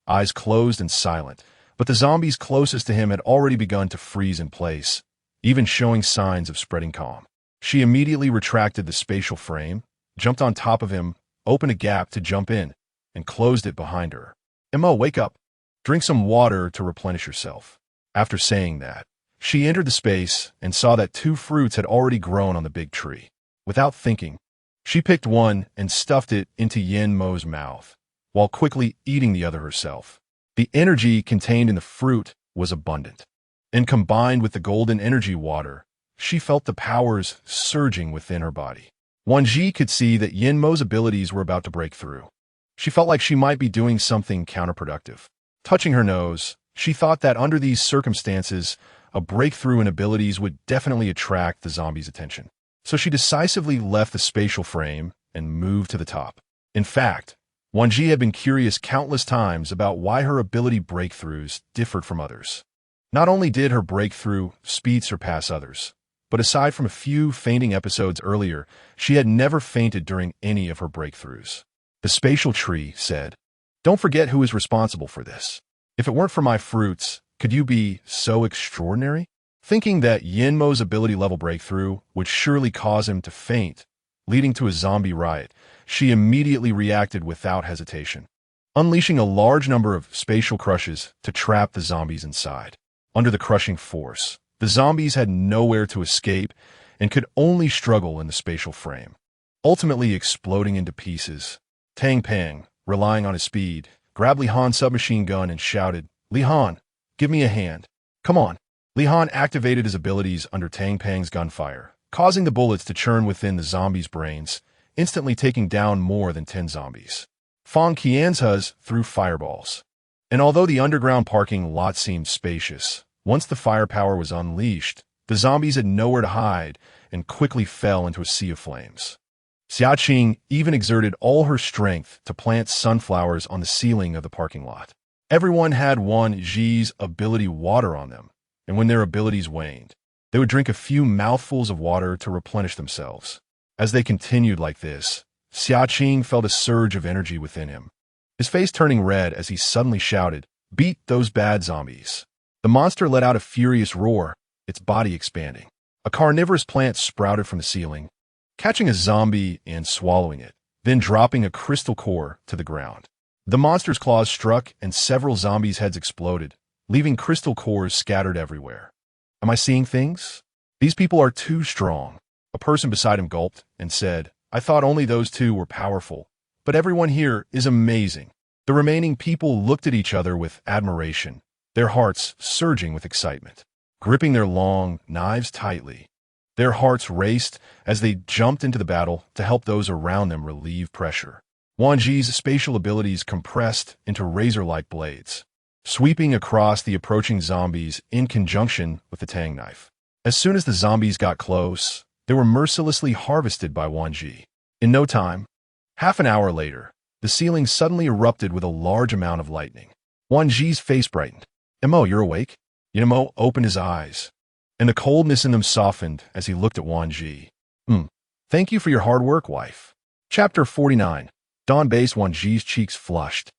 eyes closed and silent, but the zombies closest to him had already begun to freeze in place, even showing signs of spreading calm. She immediately retracted the spatial frame, jumped on top of him, opened a gap to jump in, and closed it behind her. Mo, wake up. Drink some water to replenish yourself. After saying that, she entered the space and saw that 2 fruits had already grown on the big tree. Without thinking, she picked one and stuffed it into Yin Mo's mouth, while quickly eating the other herself. The energy contained in the fruit was abundant, and combined with the golden energy water, she felt the powers surging within her body. Wan Zhi could see that Yin Mo's abilities were about to break through. She felt like she might be doing something counterproductive. Touching her nose, she thought that under these circumstances, a breakthrough in abilities would definitely attract the zombies' attention. So she decisively left the spatial frame and moved to the top. In fact, Wan Zhi had been curious countless times about why her ability breakthroughs differed from others. Not only did her breakthrough speed surpass others, but aside from a few fainting episodes earlier, she had never fainted during any of her breakthroughs. The spatial tree said, "Don't forget who is responsible for this. If it weren't for my fruits, could you be so extraordinary?" Thinking that Yin Mo's ability level breakthrough would surely cause him to faint, leading to a zombie riot, she immediately reacted without hesitation, unleashing a large number of spatial crushes to trap the zombies inside. Under the crushing force, the zombies had nowhere to escape and could only struggle in the spatial frame, ultimately exploding into pieces. Tang Peng, relying on his speed, grabbed Li Han's submachine gun and shouted, "Li Han, give me a hand. Come on." Li Han activated his abilities under Tang Peng's gunfire, causing the bullets to churn within the zombies' brains, instantly taking down more than 10 zombies. Fang Qianzhe's threw fireballs. And although the underground parking lot seemed spacious, once the firepower was unleashed, the zombies had nowhere to hide and quickly fell into a sea of flames. Xia Qing even exerted all her strength to plant sunflowers on the ceiling of the parking lot. Everyone had Wan Zhi's ability water on them, and when their abilities waned, they would drink a few mouthfuls of water to replenish themselves. As they continued like this, Xia Qing felt a surge of energy within him, his face turning red as he suddenly shouted, "Beat those bad zombies." The monster let out a furious roar, its body expanding. A carnivorous plant sprouted from the ceiling, catching a zombie and swallowing it, then dropping a crystal core to the ground. The monster's claws struck and several zombies' heads exploded, leaving crystal cores scattered everywhere. Am I seeing things? These people are too strong. A person beside him gulped and said, "I thought only those 2 were powerful, but everyone here is amazing." The remaining people looked at each other with admiration, their hearts surging with excitement. Gripping their long knives tightly, their hearts raced as they jumped into the battle to help those around them relieve pressure. Wan Zhi's spatial abilities compressed into razor-like blades, sweeping across the approaching zombies in conjunction with the Tang knife. As soon as the zombies got close, they were mercilessly harvested by Wan Zhi. In no time, half an hour later, the ceiling suddenly erupted with a large amount of lightning. Wan Zhi's face brightened. "Mo, you're awake?" Mo opened his eyes, and the coldness in them softened as he looked at Wan Zhi. Thank you for your hard work, wife." Chapter 49. Dawn-based. Wan Zhi's cheeks flushed,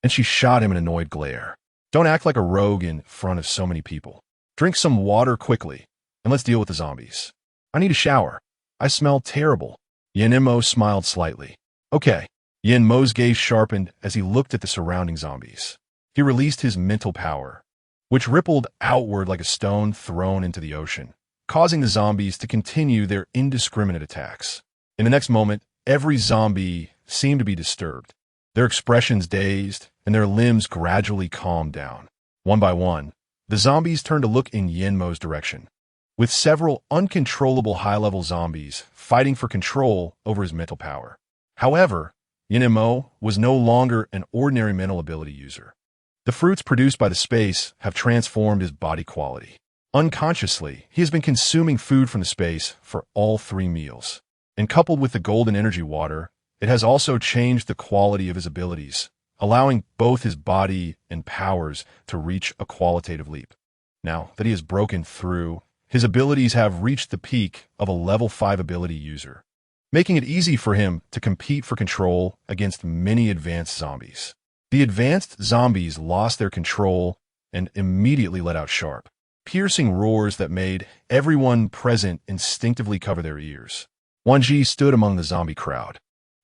and she shot him an annoyed glare. "Don't act like a rogue in front of so many people. Drink some water quickly, and let's deal with the zombies. I need a shower. I smell terrible." Yin Mo smiled slightly. "Okay." Yin Mo's gaze sharpened as he looked at the surrounding zombies. He released his mental power, which rippled outward like a stone thrown into the ocean, causing the zombies to continue their indiscriminate attacks. In the next moment, every zombie seemed to be disturbed, their expressions dazed, and their limbs gradually calmed down. One by one, the zombies turned to look in Yin Mo's direction, with several uncontrollable high-level zombies fighting for control over his mental power. However, Yin Mo was no longer an ordinary mental ability user. The fruits produced by the space have transformed his body quality. Unconsciously, he has been consuming food from the space for all 3 meals. And coupled with the golden energy water, it has also changed the quality of his abilities, allowing both his body and powers to reach a qualitative leap. Now that he has broken through, his abilities have reached the peak of a level 5 ability user, making it easy for him to compete for control against many advanced zombies. The advanced zombies lost their control and immediately let out sharp, piercing roars that made everyone present instinctively cover their ears. Wan Zhi stood among the zombie crowd.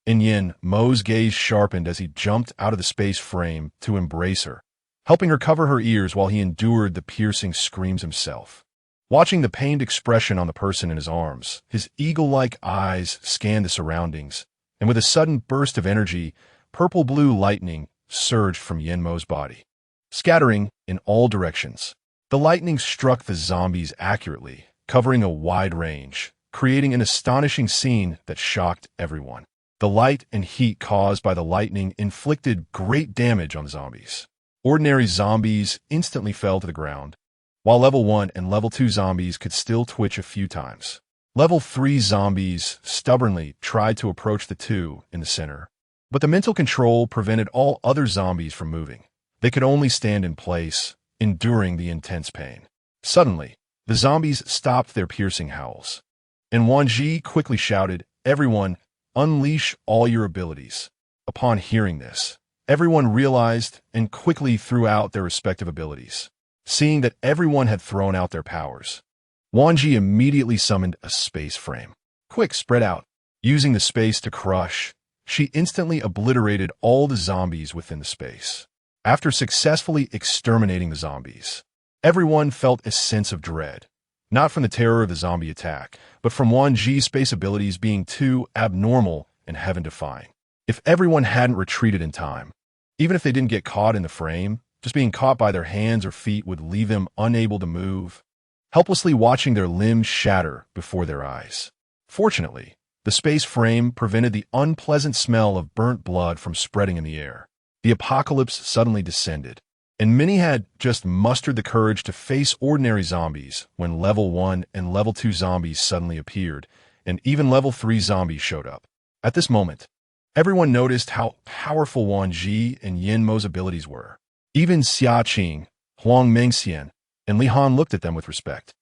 In Yin Mo's gaze sharpened as he jumped out of the space frame to embrace her, helping her cover her ears while he endured the piercing screams himself. Watching the pained expression on the person in his arms, his eagle-like eyes scanned the surroundings, and with a sudden burst of energy, purple-blue lightning surged from Yin Mo's body, scattering in all directions. The lightning struck the zombies accurately, covering a wide range, creating an astonishing scene that shocked everyone. The light and heat caused by the lightning inflicted great damage on the zombies. Ordinary zombies instantly fell to the ground, while level 1 and level 2 zombies could still twitch a few times. Level 3 zombies stubbornly tried to approach the two in the center, but the mental control prevented all other zombies from moving. They could only stand in place, enduring the intense pain. Suddenly, the zombies stopped their piercing howls, and Wan Zhi quickly shouted, "Everyone, unleash all your abilities." Upon hearing this, everyone realized and quickly threw out their respective abilities. Seeing that everyone had thrown out their powers, Wan Zhi immediately summoned a space frame. "Quick, spread out." Using the space to crush, she instantly obliterated all the zombies within the space. After successfully exterminating the zombies, everyone felt a sense of dread, not from the terror of the zombie attack, but from Wan Zhi's space abilities being too abnormal and heaven-defying. If everyone hadn't retreated in time, even if they didn't get caught in the frame, just being caught by their hands or feet would leave them unable to move, helplessly watching their limbs shatter before their eyes. Fortunately, the space frame prevented the unpleasant smell of burnt blood from spreading in the air. The apocalypse suddenly descended, and many had just mustered the courage to face ordinary zombies when level 1 and level 2 zombies suddenly appeared, and even level 3 zombies showed up. At this moment, everyone noticed how powerful Wan Zhi and Yin Mo's abilities were. Even Xia Qing, Huang Mengxian, and Li Han looked at them with respect,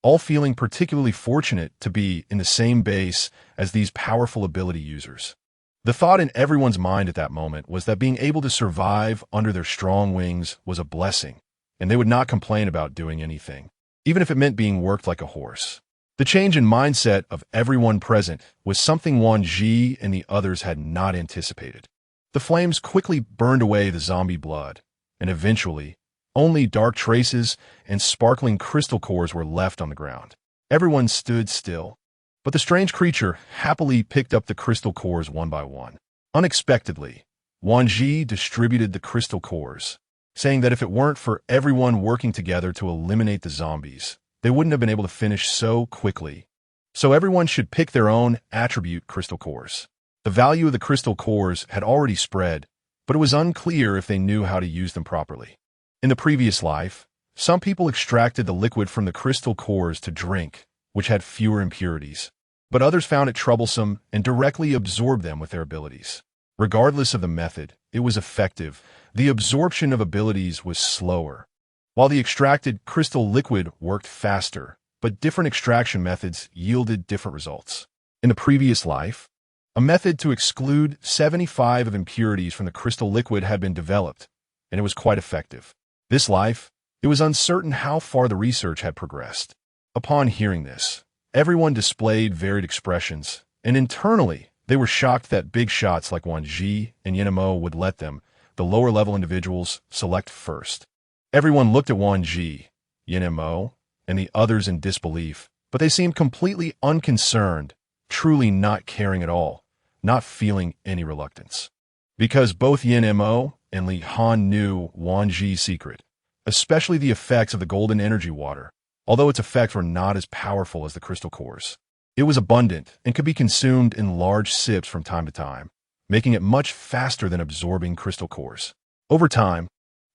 all feeling particularly fortunate to be in the same base as these powerful ability users. The thought in everyone's mind at that moment was that being able to survive under their strong wings was a blessing, and they would not complain about doing anything, even if it meant being worked like a horse. The change in mindset of everyone present was something Wan Zhi and the others had not anticipated. The flames quickly burned away the zombie blood, and eventually, only dark traces and sparkling crystal cores were left on the ground. Everyone stood still, but the strange creature happily picked up the crystal cores one by one. Unexpectedly, Wan Zhi distributed the crystal cores, saying that if it weren't for everyone working together to eliminate the zombies, they wouldn't have been able to finish so quickly. So everyone should pick their own attribute crystal cores. The value of the crystal cores had already spread, but it was unclear if they knew how to use them properly. In the previous life, some people extracted the liquid from the crystal cores to drink, which had fewer impurities, but others found it troublesome and directly absorbed them with their abilities. Regardless of the method, it was effective. The absorption of abilities was slower, while the extracted crystal liquid worked faster, but different extraction methods yielded different results. In the previous life, a method to exclude 75 of impurities from the crystal liquid had been developed, and it was quite effective. This life, it was uncertain how far the research had progressed. Upon hearing this, everyone displayed varied expressions, and internally, they were shocked that big shots like Wan Zhi and Yin Mo would let them, the lower-level individuals, select first. Everyone looked at Wan Zhi, Yin Mo, and the others in disbelief, but they seemed completely unconcerned, truly not caring at all, not feeling any reluctance. Because both Yin Mo and Li Han knew Wan Zhi's secret, especially the effects of the golden energy water, although its effects were not as powerful as the crystal cores. It was abundant and could be consumed in large sips from time to time, making it much faster than absorbing crystal cores. Over time,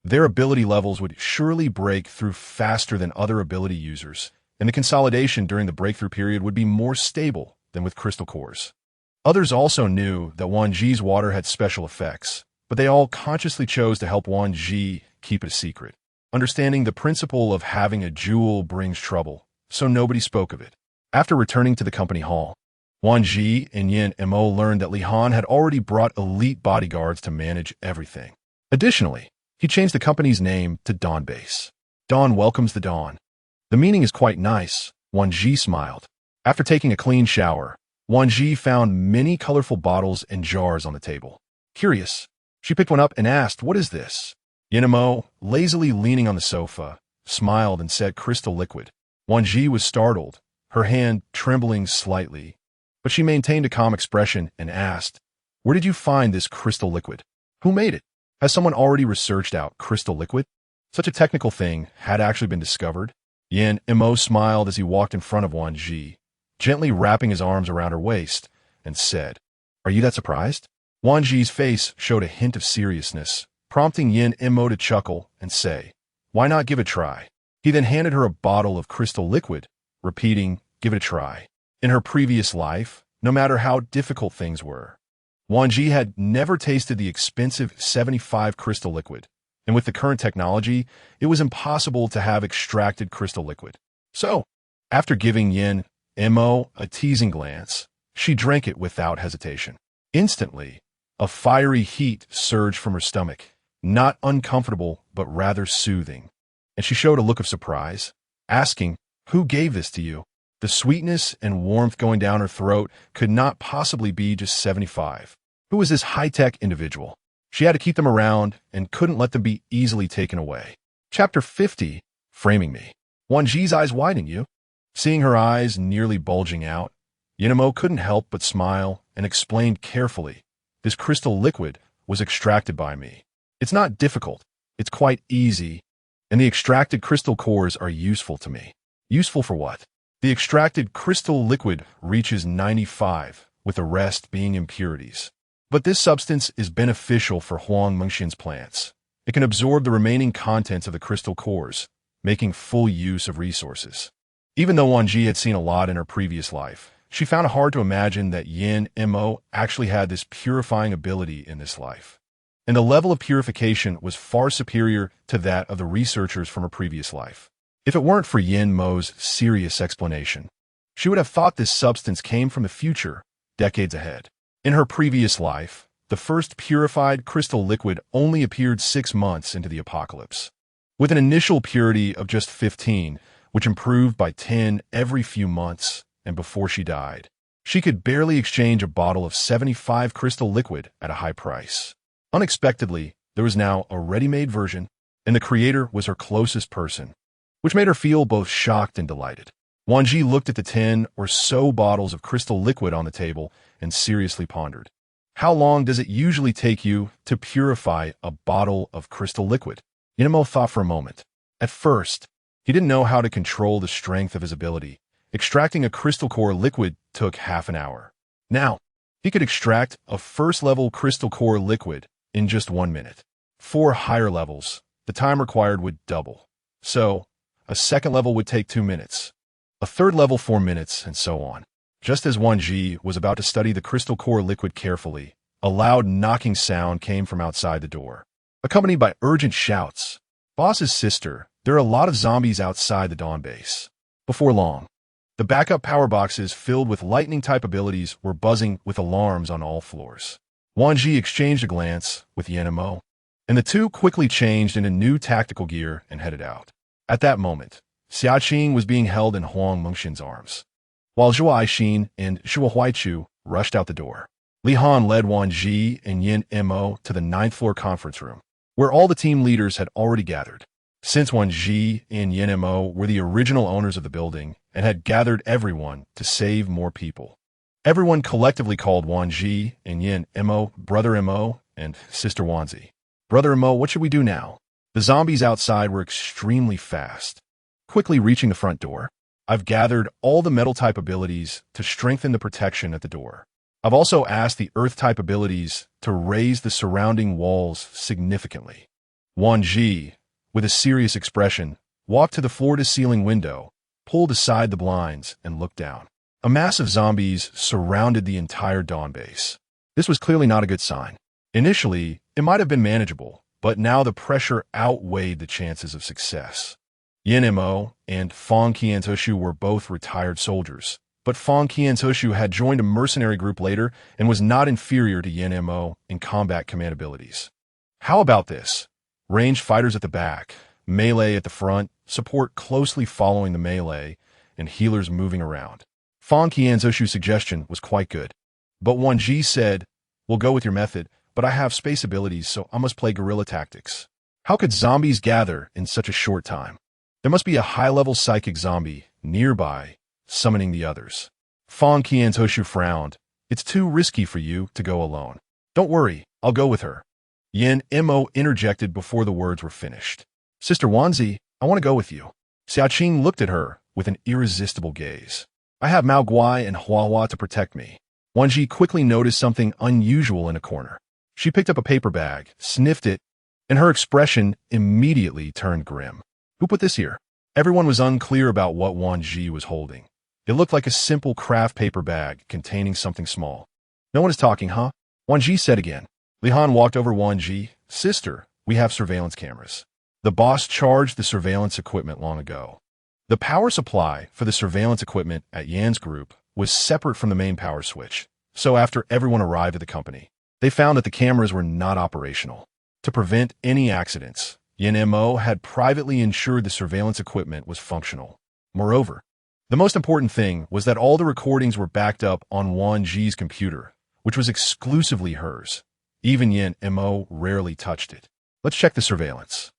their ability levels would surely break through faster than other ability users, and the consolidation during the breakthrough period would be more stable than with crystal cores. Others also knew that Wan Zhi's water had special effects, but they all consciously chose to help Wan Zhi keep it a secret, understanding the principle of having a jewel brings trouble, so nobody spoke of it. After returning to the company hall, Wan Zhi and Yin Mo learned that Li Han had already brought elite bodyguards to manage everything. Additionally, he changed the company's name to Dawn Base. Dawn welcomes the dawn. The meaning is quite nice, Wan Zhi smiled. After taking a clean shower, Wan Zhi found many colorful bottles and jars on the table. Curious, she picked one up and asked, "What is this?" Yin Mo, lazily leaning on the sofa, smiled and said, "Crystal liquid." Wan Zhi was startled, her hand trembling slightly, but she maintained a calm expression and asked, "Where did you find this crystal liquid? Who made it? Has someone already researched out crystal liquid?" Such a technical thing had actually been discovered. Yin Mo smiled as he walked in front of Wan Zhi, gently wrapping his arms around her waist, and said, "Are you that surprised?" Wan Zhi's face showed a hint of seriousness, prompting Yin Mo to chuckle and say, "Why not give it a try?" He then handed her a bottle of crystal liquid, repeating, "Give it a try." In her previous life, no matter how difficult things were, Wan Zhi had never tasted the expensive 75 crystal liquid, and with the current technology, it was impossible to have extracted crystal liquid. So, after giving Yin Mo a teasing glance, she drank it without hesitation. Instantly, a fiery heat surged from her stomach, not uncomfortable but rather soothing, and she showed a look of surprise, asking, "Who gave this to you?" The sweetness and warmth going down her throat could not possibly be just 75. Who was this high-tech individual? She had to keep them around and couldn't let them be easily taken away. Chapter 50, Framing Me. Wan Zhi's eyes widened. You. Seeing her eyes nearly bulging out, Yin Mo couldn't help but smile and explained carefully, "This crystal liquid was extracted by me. It's not difficult, it's quite easy, and the extracted crystal cores are useful to me." Useful for what? The extracted crystal liquid reaches 95, with the rest being impurities. But this substance is beneficial for Huang Mengxian's plants. It can absorb the remaining contents of the crystal cores, making full use of resources. Even though Wan Zhi had seen a lot in her previous life, she found it hard to imagine that Yin Mo actually had this purifying ability in this life. And the level of purification was far superior to that of the researchers from her previous life. If it weren't for Yin Mo's serious explanation, she would have thought this substance came from the future, decades ahead. In her previous life, the first purified crystal liquid only appeared 6 months into the apocalypse. With an initial purity of just 15, which improved by 10 every few months, and before she died, she could barely exchange a bottle of 75 crystal liquid at a high price. Unexpectedly, there was now a ready-made version, and the creator was her closest person, which made her feel both shocked and delighted. Wan Zhi looked at the 10 or so bottles of crystal liquid on the table and seriously pondered. How long does it usually take you to purify a bottle of crystal liquid? Yin Mo thought for a moment. At first, he didn't know how to control the strength of his ability. Extracting a crystal core liquid took half an hour. Now, he could extract a first-level crystal core liquid in just 1 minute. 4 higher levels, the time required would double. So, a second level would take 2 minutes, a third level 4 minutes, and so on. Just as Wan Zhi was about to study the crystal core liquid carefully, a loud knocking sound came from outside the door, accompanied by urgent shouts. "Boss's sister, there are a lot of zombies outside the Dawn base." Before long, the backup power boxes filled with lightning-type abilities were buzzing with alarms on all floors. Wan Zhi exchanged a glance with Yin Mo, and the two quickly changed into new tactical gear and headed out. At that moment, Xiaqing was being held in Huang Mengxian's arms, while Zhou Aixin and Shuo Huaichu rushed out the door. Li Han led Wan Zhi and Yin Mo to the 9th floor conference room, where all the team leaders had already gathered. Since Wan Zhi and Yin Mo were the original owners of the building and had gathered everyone to save more people, everyone collectively called Wan Zhi and Yin Mo Brother Mo and Sister Wan Zhi. "Brother Mo, what should we do now?" The zombies outside were extremely fast, quickly reaching the front door. "I've gathered all the metal-type abilities to strengthen the protection at the door. I've also asked the earth-type abilities to raise the surrounding walls significantly." Wan Zhi, with a serious expression, walked to the floor-to-ceiling window, pulled aside the blinds, and looked down. A mass of zombies surrounded the entire Dawn base. This was clearly not a good sign. Initially, it might have been manageable, but now the pressure outweighed the chances of success. Yin Mo and Fang Qiantushu were both retired soldiers. But Fang Qian's Hushu had joined a mercenary group later and was not inferior to Yin Mo in combat command abilities. How about this? Ranged fighters at the back, melee at the front, support closely following the melee, and healers moving around. Fang Qian's Hushu's suggestion was quite good. But Wan Zhi said, "We'll go with your method, but I have space abilities, so I must play guerrilla tactics." How could zombies gather in such a short time? There must be a high-level psychic zombie nearby, summoning the others. Fang Qian's Hushu frowned. "It's too risky for you to go alone." "Don't worry, I'll go with her." Yin Mo interjected before the words were finished. "Sister Wan Zhi, I want to go with you." Xiaoqing looked at her with an irresistible gaze. "I have Mao Guai and Hua Hua to protect me." Wan Zhi quickly noticed something unusual in a corner. She picked up a paper bag, sniffed it, and her expression immediately turned grim. "Who put this here?" Everyone was unclear about what Wan Zhi was holding. It looked like a simple craft paper bag containing something small. "No one is talking, huh?" Wan Zhi said again. Li Han walked over Wan Zhi. "Sister, we have surveillance cameras. The boss charged the surveillance equipment long ago." The power supply for the surveillance equipment at Yan's group was separate from the main power switch, so after everyone arrived at the company, they found that the cameras were not operational. To prevent any accidents, Yin Mo had privately ensured the surveillance equipment was functional. Moreover, the most important thing was that all the recordings were backed up on Wan Zhi's computer, which was exclusively hers. Even Yin Mo rarely touched it. "Let's check the surveillance."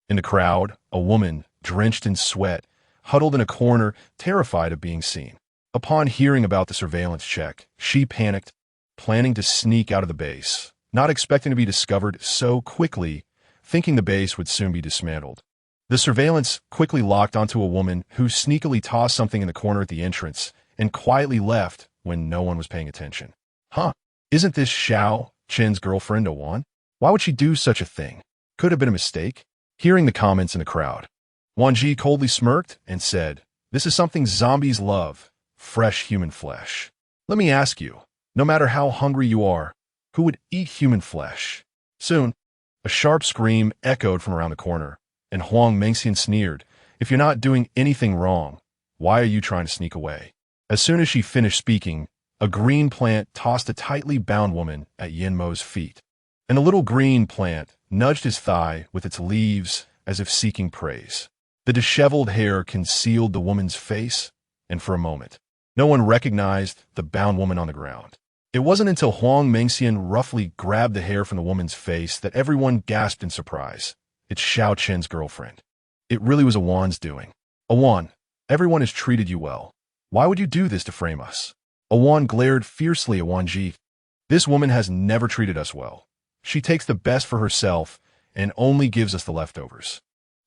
In the crowd, a woman, drenched in sweat, huddled in a corner, terrified of being seen. Upon hearing about the surveillance check, she panicked, planning to sneak out of the base, not expecting to be discovered so quickly, thinking the base would soon be dismantled. The surveillance quickly locked onto a woman who sneakily tossed something in the corner at the entrance and quietly left when no one was paying attention. "Huh, isn't this Xiao Chen's girlfriend, Wan? Why would she do such a thing? Could have been a mistake?" Hearing the comments in the crowd, Wan Zhi coldly smirked and said, "This is something zombies love, fresh human flesh. Let me ask you, no matter how hungry you are, who would eat human flesh?" Soon, a sharp scream echoed from around the corner, and Huang Mengxian sneered, "If you're not doing anything wrong, why are you trying to sneak away?" As soon as she finished speaking, a green plant tossed a tightly bound woman at Yin Mo's feet, and the little green plant nudged his thigh with its leaves as if seeking praise. The disheveled hair concealed the woman's face, and for a moment, no one recognized the bound woman on the ground. It wasn't until Huang Mengxian roughly grabbed the hair from the woman's face that everyone gasped in surprise. It's Xiao Chen's girlfriend. It really was Wan's doing. "Wan, everyone has treated you well. Why would you do this to frame us?" Wan glared fiercely at Wan Zhi. "This woman has never treated us well. She takes the best for herself and only gives us the leftovers.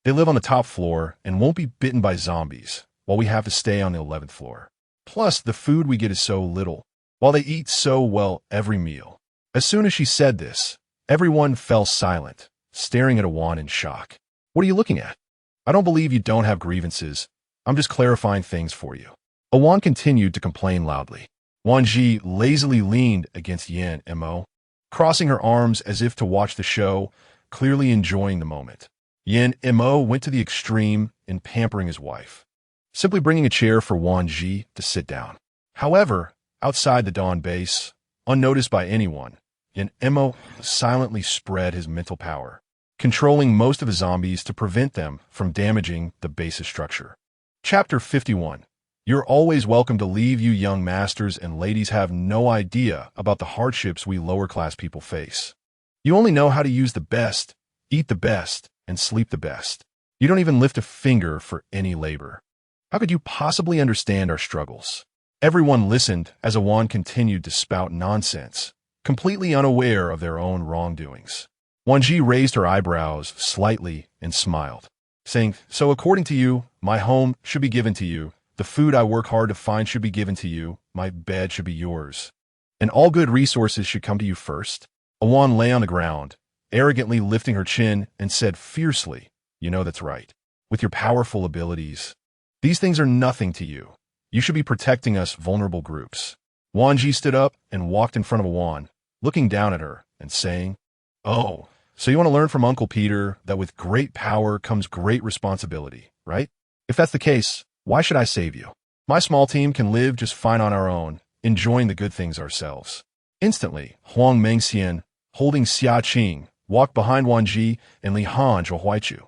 They live on the top floor and won't be bitten by zombies, while we have to stay on the 11th floor. Plus, the food we get is so little, while they eat so well every meal." As soon as she said this, everyone fell silent, staring at Wan in shock. "What are you looking at? I don't believe you don't have grievances. I'm just clarifying things for you." Wan continued to complain loudly. Wan Zhi lazily leaned against Yin Mo, crossing her arms as if to watch the show, clearly enjoying the moment. Yin Mo went to the extreme in pampering his wife, simply bringing a chair for Wan Zhi to sit down. However, outside the Dawn base, unnoticed by anyone, Yin Mo silently spread his mental power, controlling most of the zombies to prevent them from damaging the base's structure. Chapter 51. You're always welcome to leave. You young masters and ladies have no idea about the hardships we lower-class people face. You only know how to use the best, eat the best, and sleep the best. You don't even lift a finger for any labor. How could you possibly understand our struggles?" Everyone listened as Wan continued to spout nonsense, completely unaware of their own wrongdoings. Wan Zhi raised her eyebrows slightly and smiled, saying, "So according to you, my home should be given to you. The food I work hard to find should be given to you. My bed should be yours. And all good resources should come to you first." Wan lay on the ground, arrogantly lifting her chin, and said fiercely, "You know that's right. With your powerful abilities, these things are nothing to you. You should be protecting us vulnerable groups." Wan Zhi stood up and walked in front of Wan, looking down at her and saying, "Oh, so you want to learn from Uncle Peter that with great power comes great responsibility, right? If that's the case, why should I save you?" My small team can live just fine on our own, enjoying the good things ourselves. Instantly, Huang Mengxian, holding Xia Qing, walked behind Wan Zhi and Li Han Zhuohuaichu.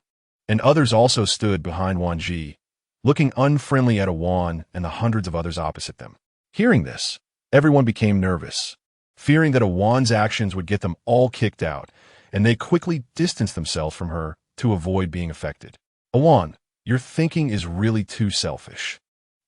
And others also stood behind Wan Zhi, looking unfriendly at Wan and the hundreds of others opposite them. Hearing this, everyone became nervous, fearing that Wan's actions would get them all kicked out, and they quickly distanced themselves from her to avoid being affected. Wan, your thinking is really too selfish.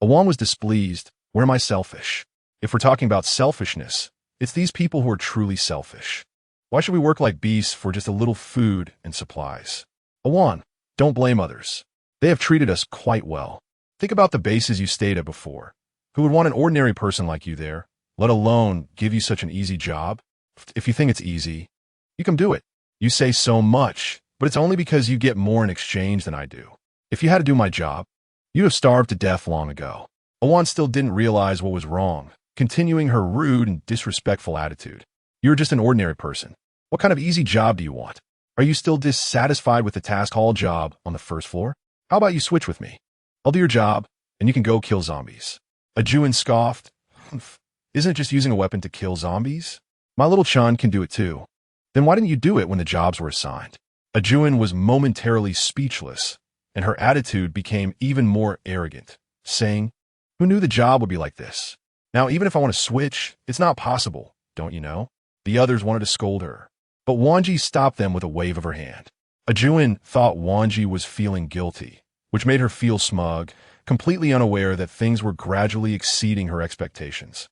Wan was displeased. Where am I selfish? If we're talking about selfishness, it's these people who are truly selfish. Why should we work like beasts for just a little food and supplies? Wan, don't blame others. They have treated us quite well. Think about the bases you stayed at before. Who would want an ordinary person like you there, let alone give you such an easy job? If you think it's easy, you can do it. You say so much, but it's only because you get more in exchange than I do. If you had to do my job, you'd have starved to death long ago. Wan still didn't realize what was wrong, continuing her rude and disrespectful attitude. You're just an ordinary person. What kind of easy job do you want? Are you still dissatisfied with the task hall job on the first floor? How about you switch with me? I'll do your job, and you can go kill zombies. Juan scoffed. Isn't it just using a weapon to kill zombies? My little Chan can do it too. Then why didn't you do it when the jobs were assigned? Juan was momentarily speechless, and her attitude became even more arrogant, saying, who knew the job would be like this? Now, even if I want to switch, it's not possible, don't you know? The others wanted to scold her, but Wan Zhi stopped them with a wave of her hand. Juan thought Wan Zhi was feeling guilty, which made her feel smug, completely unaware that things were gradually exceeding her expectations.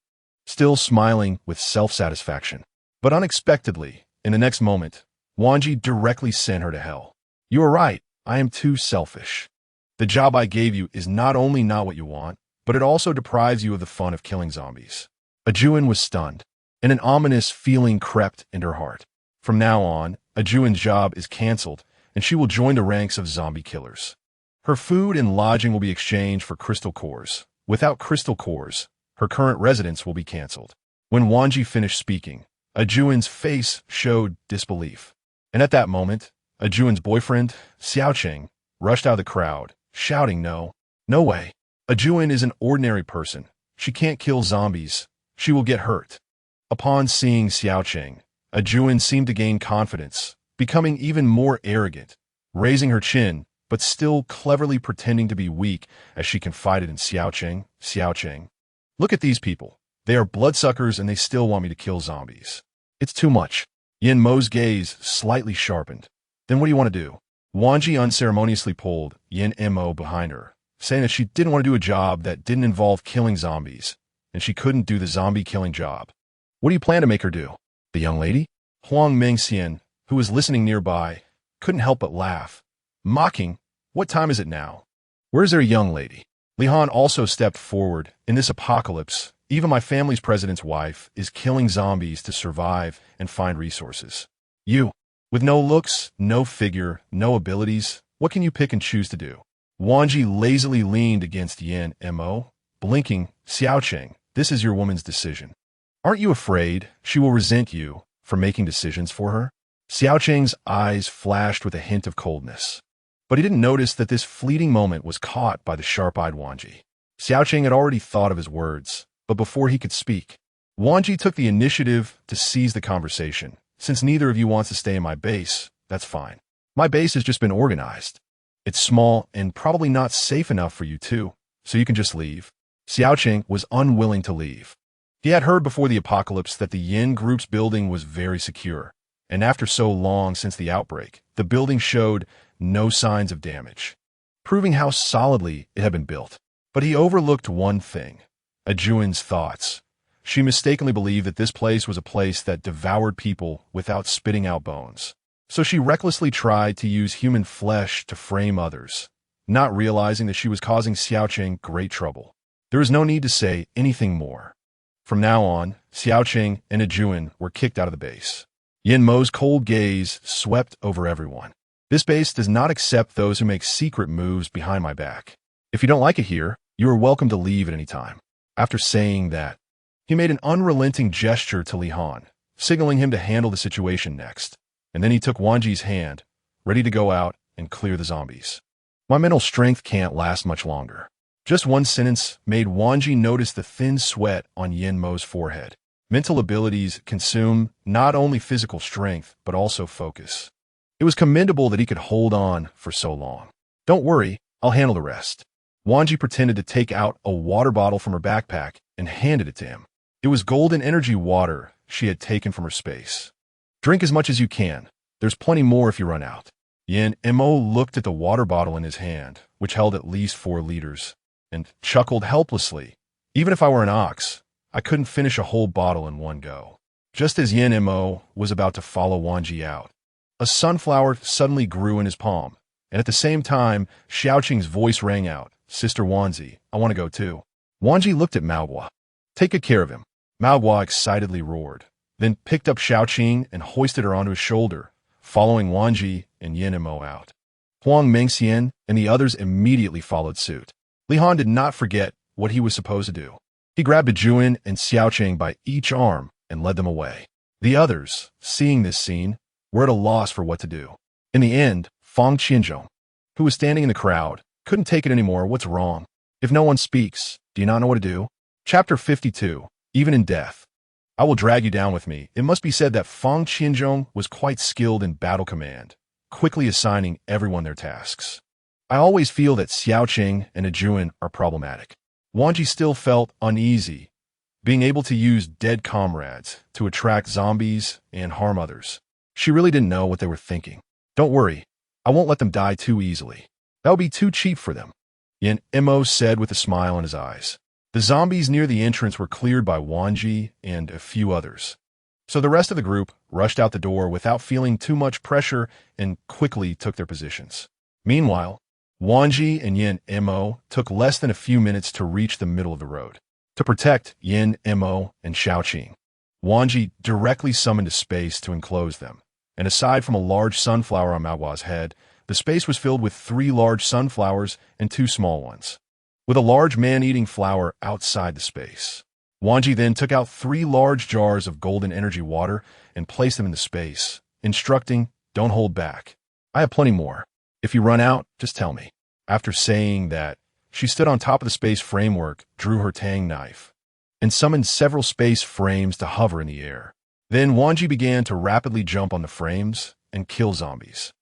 Still smiling with self-satisfaction. But unexpectedly, in the next moment, Wan Zhi directly sent her to hell. You are right, I am too selfish. The job I gave you is not only not what you want, but it also deprives you of the fun of killing zombies. Juan was stunned, and an ominous feeling crept into her heart. From now on, Juan's job is cancelled, and she will join the ranks of zombie killers. Her food and lodging will be exchanged for crystal cores. Without crystal cores, her current residence will be cancelled. When Wan Zhi finished speaking, Juan's face showed disbelief. And at that moment, Juan's boyfriend, Xiaoqing, rushed out of the crowd, shouting no way. Juan is an ordinary person. She can't kill zombies. She will get hurt. Upon seeing Xiaoqing, Juan seemed to gain confidence, becoming even more arrogant, raising her chin, but still cleverly pretending to be weak as she confided in Xiaoqing, look at these people. They are bloodsuckers and they still want me to kill zombies. It's too much. Yin Mo's gaze slightly sharpened. Then what do you want to do? Wan Zhi unceremoniously pulled Yin Mo behind her, saying that she didn't want to do a job that didn't involve killing zombies, and she couldn't do the zombie killing job. What do you plan to make her do? The young lady? Huang Mengxian, who was listening nearby, couldn't help but laugh, mocking, what time is it now? Where's their young lady? Li Han also stepped forward. In this apocalypse, even my family's president's wife is killing zombies to survive and find resources. You, with no looks, no figure, no abilities, what can you pick and choose to do? Wan Zhi lazily leaned against Yin Mo, blinking, Xiaoqing, this is your woman's decision. Aren't you afraid she will resent you for making decisions for her? Xiaoqing's eyes flashed with a hint of coldness, but he didn't notice that this fleeting moment was caught by the sharp-eyed Wan Zhi. Xiaoqing had already thought of his words, but before he could speak, Wan Zhi took the initiative to seize the conversation. Since neither of you wants to stay in my base, that's fine. My base has just been organized. It's small and probably not safe enough for you two, so you can just leave. Xiaoqing was unwilling to leave. He had heard before the apocalypse that the Yin group's building was very secure, and after so long since the outbreak, the building showed no signs of damage, proving how solidly it had been built. But he overlooked one thing, Juan's thoughts. She mistakenly believed that this place was a place that devoured people without spitting out bones. So she recklessly tried to use human flesh to frame others, not realizing that she was causing Xiaoqing great trouble. There was no need to say anything more. From now on, Xiaoqing and Juan were kicked out of the base. Yin Mo's cold gaze swept over everyone. This base does not accept those who make secret moves behind my back. If you don't like it here, you are welcome to leave at any time. After saying that, he made an unrelenting gesture to Li Han, signaling him to handle the situation next, and then he took Wan Zhi's hand, ready to go out and clear the zombies. My mental strength can't last much longer. Just one sentence made Wan Zhi notice the thin sweat on Yin Mo's forehead. Mental abilities consume not only physical strength, but also focus. It was commendable that he could hold on for so long. Don't worry, I'll handle the rest. Wan Zhi pretended to take out a water bottle from her backpack and handed it to him. It was golden energy water she had taken from her space. Drink as much as you can. There's plenty more if you run out. Yin Mo looked at the water bottle in his hand, which held at least 4 liters, and chuckled helplessly. Even if I were an ox, I couldn't finish a whole bottle in one go. Just as Yin Mo was about to follow Wan Zhi out, a sunflower suddenly grew in his palm, and at the same time, Xiaoqing's voice rang out, "Sister Wan Zhi, I want to go too." Wan Zhi looked at Maoguo. "Take good care of him." Maoguo excitedly roared, then picked up Xiaoqing and hoisted her onto his shoulder, following Wan Zhi and Yin Mo out. Huang Mengxian and the others immediately followed suit. Li Han did not forget what he was supposed to do. He grabbed Juan and Xiaoqing by each arm and led them away. The others, seeing this scene, were at a loss for what to do. In the end, Fang Qianzhong, who was standing in the crowd, couldn't take it anymore. What's wrong? If no one speaks, do you not know what to do? Chapter 52. Even in death, I will drag you down with me. It must be said that Fang Qianzhong was quite skilled in battle command, quickly assigning everyone their tasks. I always feel that Xiaoqing and Ajuan are problematic. Wan Zhi still felt uneasy, being able to use dead comrades to attract zombies and harm others. She really didn't know what they were thinking. Don't worry, I won't let them die too easily. That would be too cheap for them, Yin Mo said with a smile in his eyes. The zombies near the entrance were cleared by Wan Zhi and a few others. So the rest of the group rushed out the door without feeling too much pressure and quickly took their positions. Meanwhile, Wan Zhi and Yin Mo took less than a few minutes to reach the middle of the road. To protect Yin Mo and Xiaoqing, Wan Zhi directly summoned a space to enclose them, and aside from a large sunflower on Maoguo's head, the space was filled with 3 large sunflowers and 2 small ones, with a large man-eating flower outside the space. Wan Zhi then took out 3 large jars of golden energy water and placed them in the space, instructing, "Don't hold back. I have plenty more. If you run out, just tell me." After saying that, she stood on top of the space framework, drew her tang knife, and summoned several space frames to hover in the air. Then Wan Zhi began to rapidly jump on the frames and kill zombies.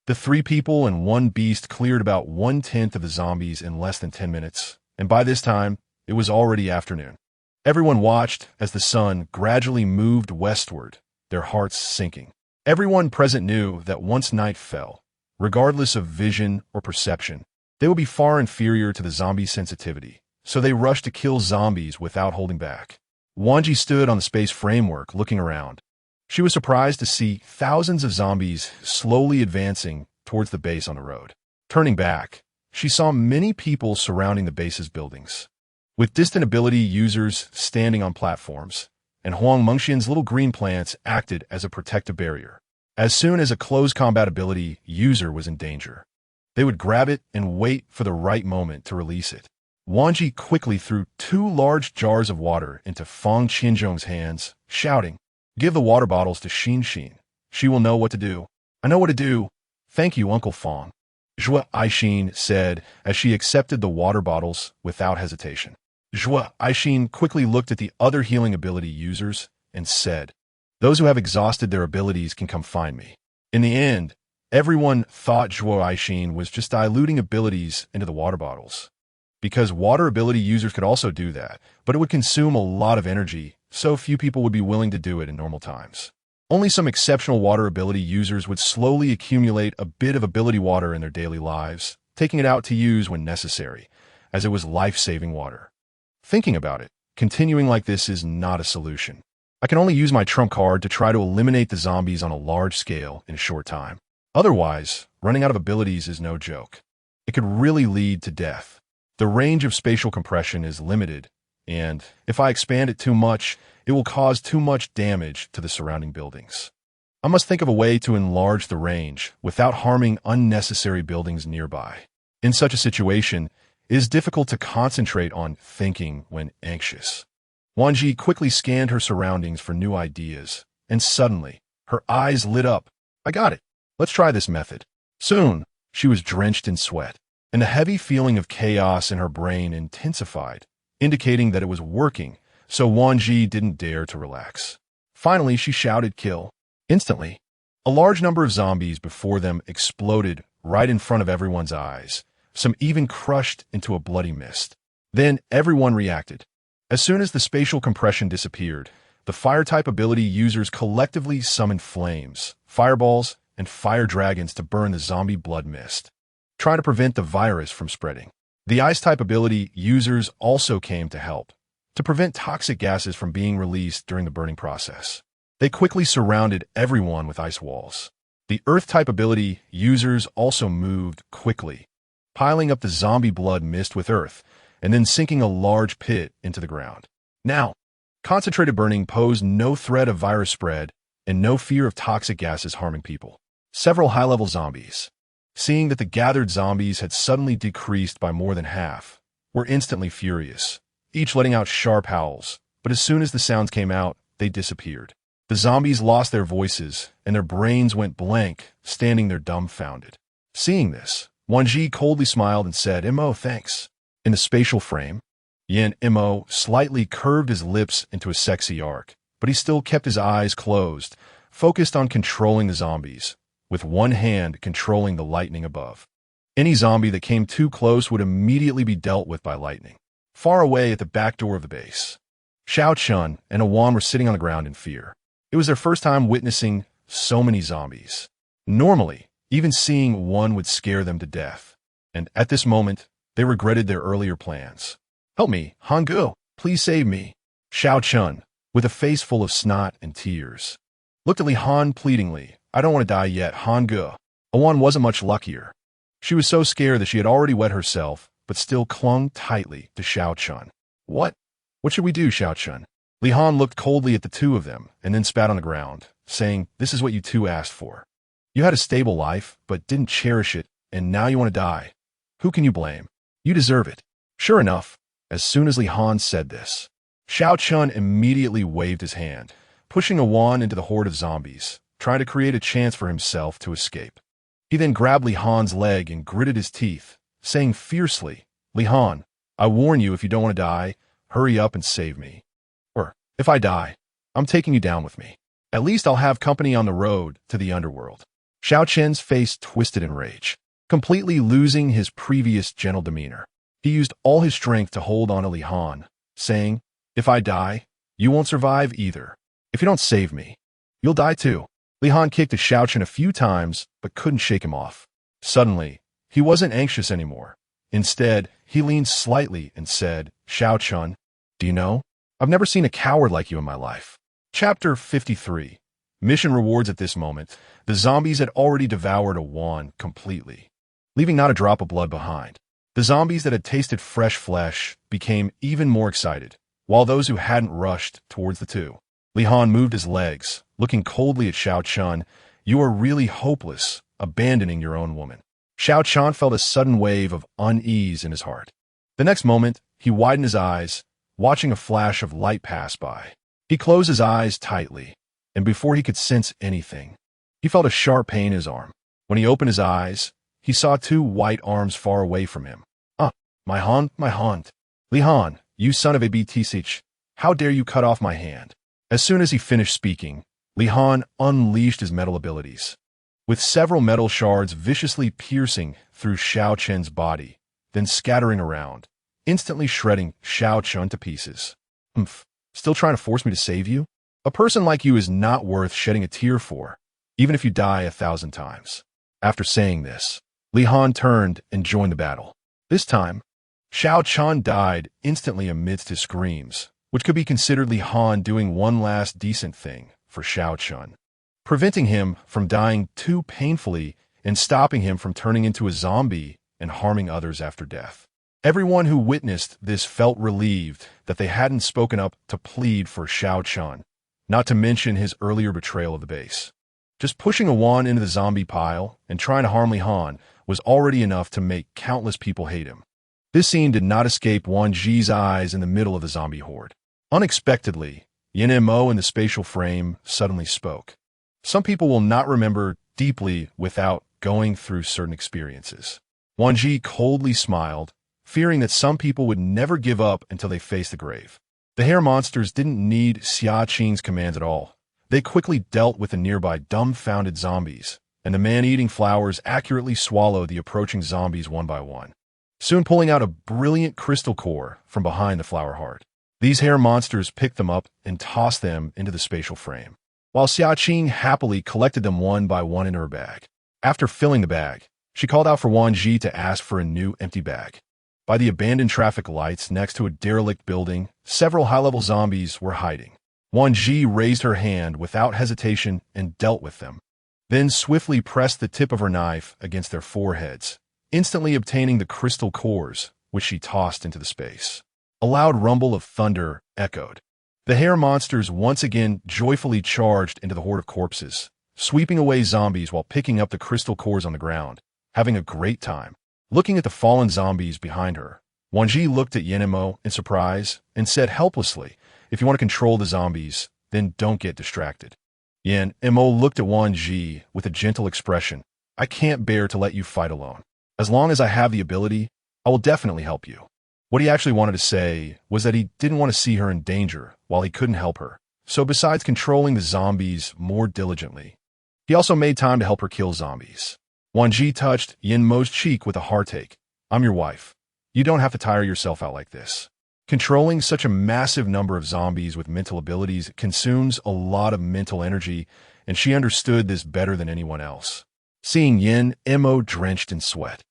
The 3 people and 1 beast cleared about 1/10 of the zombies in less than 10 minutes, and by this time, it was already afternoon. Everyone watched as the sun gradually moved westward, their hearts sinking. Everyone present knew that once night fell, regardless of vision or perception, they would be far inferior to the zombie sensitivity, so they rushed to kill zombies without holding back. Wan Zhi stood on the space framework looking around. She was surprised to see thousands of zombies slowly advancing towards the base on the road. Turning back, she saw many people surrounding the base's buildings, with distant ability users standing on platforms, and Huang Mengxian's little green plants acted as a protective barrier. As soon as a close combat ability user was in danger, they would grab it and wait for the right moment to release it. Wan Zhi quickly threw 2 large jars of water into Fang Qianzhong's hands, shouting, "Give the water bottles to Xin Xin. She will know what to do." "I know what to do. Thank you, Uncle Fang," Zhuo Aixin said as she accepted the water bottles without hesitation. Zhuo Aixin quickly looked at the other healing ability users and said, "Those who have exhausted their abilities can come find me." In the end, everyone thought Zhuo Aixin was just diluting abilities into the water bottles, because water ability users could also do that, but it would consume a lot of energy, so few people would be willing to do it in normal times. Only some exceptional water ability users would slowly accumulate a bit of ability water in their daily lives, taking it out to use when necessary, as it was life-saving water. Thinking about it, continuing like this is not a solution. I can only use my trump card to try to eliminate the zombies on a large scale in a short time. Otherwise, running out of abilities is no joke. It could really lead to death. The range of spatial compression is limited, and if I expand it too much, it will cause too much damage to the surrounding buildings. I must think of a way to enlarge the range without harming unnecessary buildings nearby. In such a situation, it is difficult to concentrate on thinking when anxious. Wan Zhi quickly scanned her surroundings for new ideas, and suddenly, her eyes lit up. "I got it. Let's try this method." Soon, she was drenched in sweat. and the heavy feeling of chaos in her brain intensified, indicating that it was working, so Wan Zhi didn't dare to relax. Finally, she shouted, "Kill!" Instantly, a large number of zombies before them exploded right in front of everyone's eyes, some even crushed into a bloody mist. Then everyone reacted. As soon as the spatial compression disappeared, the fire-type ability users collectively summoned flames, fireballs, and fire dragons to burn the zombie blood mist, trying to prevent the virus from spreading. The ice-type ability users also came to help, to prevent toxic gases from being released during the burning process. They quickly surrounded everyone with ice walls. The earth-type ability users also moved quickly, piling up the zombie blood mist with earth, and then sinking a large pit into the ground. Now, concentrated burning posed no threat of virus spread and no fear of toxic gases harming people. Several high-level zombies, seeing that the gathered zombies had suddenly decreased by more than half, were instantly furious, each letting out sharp howls, but as soon as the sounds came out, they disappeared. The zombies lost their voices, and their brains went blank, standing there dumbfounded. Seeing this, Wan Zhi coldly smiled and said, "Mo, thanks." In the spatial frame, Yan Mo slightly curved his lips into a sexy arc, but he still kept his eyes closed, focused on controlling the zombies, with one hand controlling the lightning above. Any zombie that came too close would immediately be dealt with by lightning. Far away at the back door of the base, Xiao Chun and Wan were sitting on the ground in fear. It was their first time witnessing so many zombies. Normally, even seeing one would scare them to death. And at this moment, they regretted their earlier plans. "Help me, Han Ge, please save me." Xiao Chun, with a face full of snot and tears, looked at Li Han pleadingly. "I don't want to die yet, Han Ge." Wan wasn't much luckier. She was so scared that she had already wet herself, but still clung tightly to Xiao Chun. What should we do, Xiao Chun?" Li Han looked coldly at the two of them and then spat on the ground, saying, "This is what you two asked for. You had a stable life, but didn't cherish it, and now you want to die. Who can you blame? You deserve it." Sure enough, as soon as Li Han said this, Xiao Chun immediately waved his hand, pushing Wan into the horde of zombies, trying to create a chance for himself to escape. He then grabbed Li Han's leg and gritted his teeth, saying fiercely, "Li Han, I warn you, if you don't want to die, hurry up and save me. Or, if I die, I'm taking you down with me. At least I'll have company on the road to the underworld." Xiao Chen's face twisted in rage, completely losing his previous gentle demeanor. He used all his strength to hold on to Li Han, saying, "If I die, you won't survive either. If you don't save me, you'll die too." Li Han kicked Xiao Chen a few times, but couldn't shake him off. Suddenly, he wasn't anxious anymore. Instead, he leaned slightly and said, "Xiao Chun, do you know, I've never seen a coward like you in my life." Chapter 53. Mission rewards. At this moment, the zombies had already devoured Wan completely, leaving not a drop of blood behind. The zombies that had tasted fresh flesh became even more excited, while those who hadn't rushed towards the two. Li Han moved his legs, looking coldly at Xiao Chun. "You are really hopeless, abandoning your own woman." Xiao Chun felt a sudden wave of unease in his heart. The next moment, he widened his eyes, watching a flash of light pass by. He closed his eyes tightly, and before he could sense anything, he felt a sharp pain in his arm. When he opened his eyes, he saw two white arms far away from him. My haunt, my haunt. Li Han, you son of a BTSH, how dare you cut off my hand?" As soon as he finished speaking, Li Han unleashed his metal abilities, with several metal shards viciously piercing through Xiao Chen's body, then scattering around, instantly shredding Xiao Chun to pieces. Still trying to force me to save you? A person like you is not worth shedding a tear for, even if you die 1,000 times. After saying this, Li Han turned and joined the battle. This time, Xiao Chun died instantly amidst his screams, which could be considered Li Han doing one last decent thing for Xiao Chun, preventing him from dying too painfully and stopping him from turning into a zombie and harming others after death. Everyone who witnessed this felt relieved that they hadn't spoken up to plead for Xiao Chun, not to mention his earlier betrayal of the base. Just pushing Wan into the zombie pile and trying to harm Li Han was already enough to make countless people hate him. This scene did not escape Wan Zhi's eyes in the middle of the zombie horde. Unexpectedly, Yan Mo in the spatial frame suddenly spoke. Some people will not remember deeply without going through certain experiences. Wan Zhi coldly smiled, fearing that some people would never give up until they faced the grave. The hair monsters didn't need Xia Qing's commands at all. They quickly dealt with the nearby dumbfounded zombies, and the man-eating flowers accurately swallowed the approaching zombies one by one, soon pulling out a brilliant crystal core from behind the flower heart. These hair monsters picked them up and tossed them into the spatial frame, while Xia Qing happily collected them one by one in her bag. After filling the bag, she called out for Wan Zhi to ask for a new empty bag. By the abandoned traffic lights next to a derelict building, several high-level zombies were hiding. Wan Zhi raised her hand without hesitation and dealt with them, then swiftly pressed the tip of her knife against their foreheads, instantly obtaining the crystal cores, which she tossed into the space. A loud rumble of thunder echoed. The hair monsters once again joyfully charged into the horde of corpses, sweeping away zombies while picking up the crystal cores on the ground, having a great time. Looking at the fallen zombies behind her, Wan Zhi looked at Yin Mo in surprise and said helplessly, "If you want to control the zombies, then don't get distracted." Yin Mo looked at Wan Zhi with a gentle expression. "I can't bear to let you fight alone. As long as I have the ability, I will definitely help you." What he actually wanted to say was that he didn't want to see her in danger while he couldn't help her. So besides controlling the zombies more diligently, he also made time to help her kill zombies. Wan Zhi touched Yin Mo's cheek with a heartache. "I'm your wife. You don't have to tire yourself out like this. Controlling such a massive number of zombies with mental abilities consumes a lot of mental energy, and she understood this better than anyone else." Seeing Yin Mo drenched in sweat,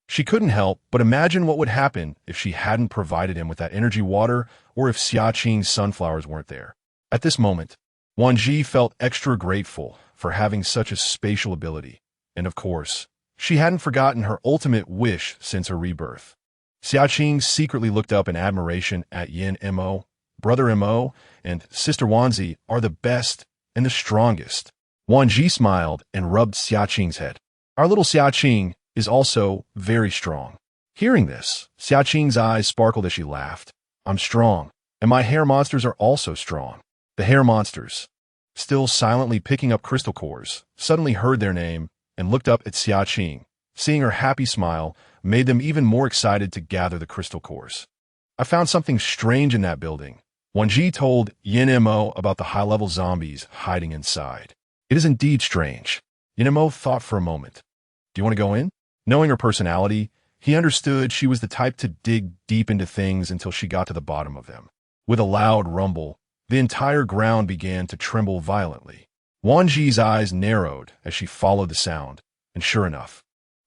she couldn't help but imagine what would happen if she hadn't provided him with that energy water, or if Xia Qing's sunflowers weren't there. At this moment, Wan Zhi felt extra grateful for having such a spatial ability, and of course, she hadn't forgotten her ultimate wish since her rebirth. Xia Qing secretly looked up in admiration at Yin Mo. "Brother Mo and Sister Wan Zhi are the best and the strongest." Wan Zhi smiled and rubbed Xia Qing's head. "Our little Xia Qing is also very strong." Hearing this, Xia Qing's eyes sparkled as she laughed. "I'm strong, and my hair monsters are also strong." The hair monsters, still silently picking up crystal cores, suddenly heard their name and looked up at Xia Qing. Seeing her happy smile made them even more excited to gather the crystal cores. "I found something strange in that building." Wan Zhi told Yin Mo about the high-level zombies hiding inside. "It is indeed strange." Yin Mo thought for a moment. "Do you want to go in?" Knowing her personality, he understood she was the type to dig deep into things until she got to the bottom of them. With a loud rumble, the entire ground began to tremble violently. Wan Zhi's eyes narrowed as she followed the sound, and sure enough,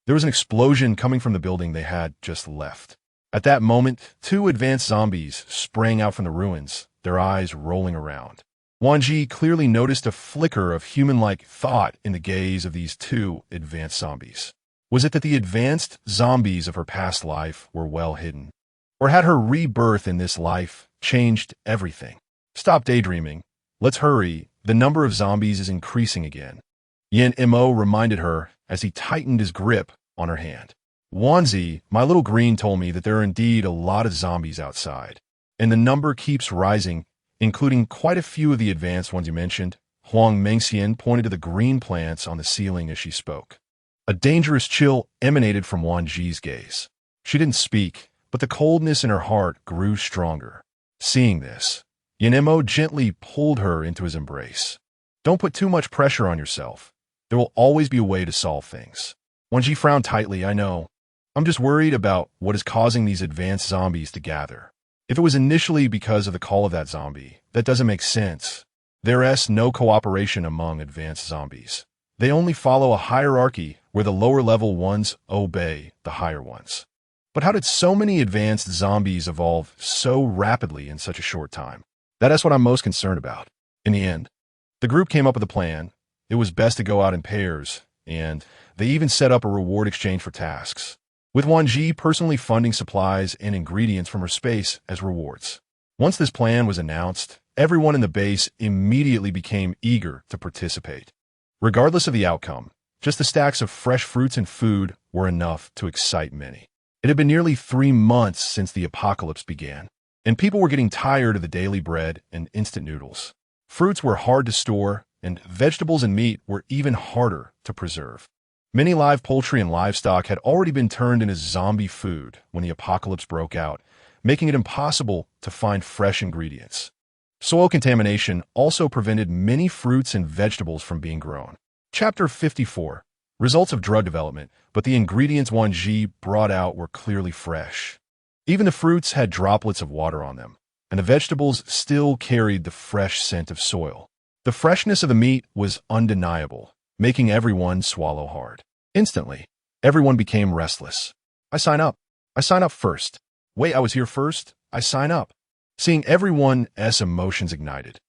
there was an explosion coming from the building they had just left. At that moment, two advanced zombies sprang out from the ruins, their eyes rolling around. Wan Zhi clearly noticed a flicker of human-like thought in the gaze of these two advanced zombies. Was it that the advanced zombies of her past life were well hidden? Or had her rebirth in this life changed everything? "Stop daydreaming. Let's hurry. The number of zombies is increasing again." Yin Mo reminded her as he tightened his grip on her hand. "Wan Zhi, my little green told me that there are indeed a lot of zombies outside, and the number keeps rising, including quite a few of the advanced ones you mentioned." Huang Mengxian pointed to the green plants on the ceiling as she spoke. A dangerous chill emanated from Wan Zhi's gaze. She didn't speak, but the coldness in her heart grew stronger. Seeing this, Yin Mo gently pulled her into his embrace. "Don't put too much pressure on yourself. There will always be a way to solve things." Wan Zhi frowned tightly. "I know. I'm just worried about what is causing these advanced zombies to gather. If it was initially because of the call of that zombie, that doesn't make sense. There is no cooperation among advanced zombies. They only follow a hierarchy where the lower-level ones obey the higher ones. But how did so many advanced zombies evolve so rapidly in such a short time? That is what I'm most concerned about." In the end, the group came up with a plan. It was best to go out in pairs, and they even set up a reward exchange for tasks, with Wan Zhi personally funding supplies and ingredients from her space as rewards. Once this plan was announced, everyone in the base immediately became eager to participate. Regardless of the outcome, just the stacks of fresh fruits and food were enough to excite many. It had been nearly 3 months since the apocalypse began, and people were getting tired of the daily bread and instant noodles. Fruits were hard to store, and vegetables and meat were even harder to preserve. Many live poultry and livestock had already been turned into zombie food when the apocalypse broke out, making it impossible to find fresh ingredients. Soil contamination also prevented many fruits and vegetables from being grown. Chapter 54. Results of drug development, but the ingredients Wan Zhi brought out were clearly fresh. Even the fruits had droplets of water on them, and the vegetables still carried the fresh scent of soil. The freshness of the meat was undeniable, making everyone swallow hard. Instantly, everyone became restless. I sign up. I sign up first. Wait, I was here first? I sign up. Seeing everyone's emotions ignited,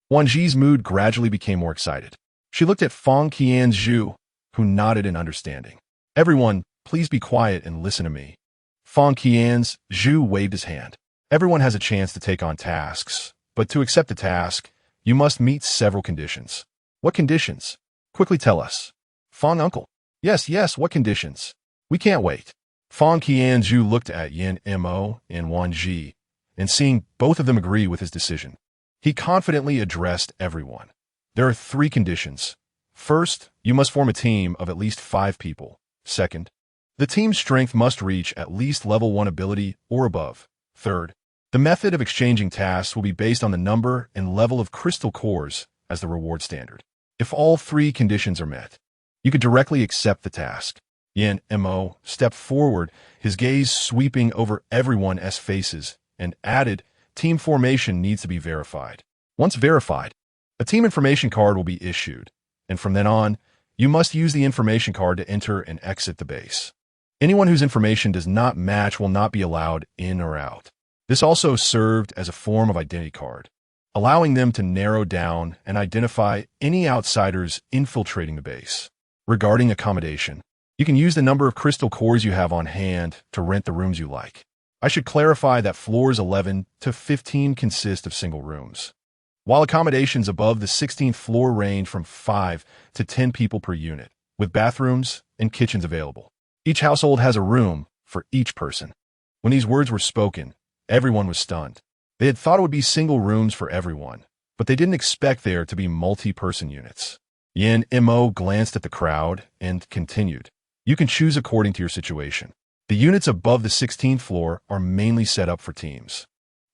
Wan Zhi's mood gradually became more excited. She looked at Feng Qian's Zhu, who nodded in understanding. Everyone, please be quiet and listen to me. Feng Qian's Zhu waved his hand. Everyone has a chance to take on tasks, but to accept the task, you must meet several conditions. What conditions? Quickly tell us. Feng uncle. Yes, what conditions? We can't wait. Feng Qian Zhu looked at Yin Mo and Wan Zhi, and seeing both of them agree with his decision, he confidently addressed everyone. There are 3 conditions. First, you must form a team of at least 5 people. Second, the team's strength must reach at least level 1 ability or above. Third, the method of exchanging tasks will be based on the number and level of crystal cores as the reward standard. If all 3 conditions are met, you could directly accept the task. Yin Mo stepped forward, his gaze sweeping over everyone's faces, and added, team formation needs to be verified. Once verified, a team information card will be issued, and from then on, you must use the information card to enter and exit the base. Anyone whose information does not match will not be allowed in or out. This also served as a form of identity card, allowing them to narrow down and identify any outsiders infiltrating the base. Regarding accommodation, you can use the number of crystal cores you have on hand to rent the rooms you like. I should clarify that floors 11 to 15 consist of single rooms, while accommodations above the 16th floor range from 5 to 10 people per unit, with bathrooms and kitchens available. Each household has a room for each person. When these words were spoken, everyone was stunned. They had thought it would be single rooms for everyone, but they didn't expect there to be multi-person units. Yin Mo glanced at the crowd and continued. You can choose according to your situation. The units above the 16th floor are mainly set up for teams,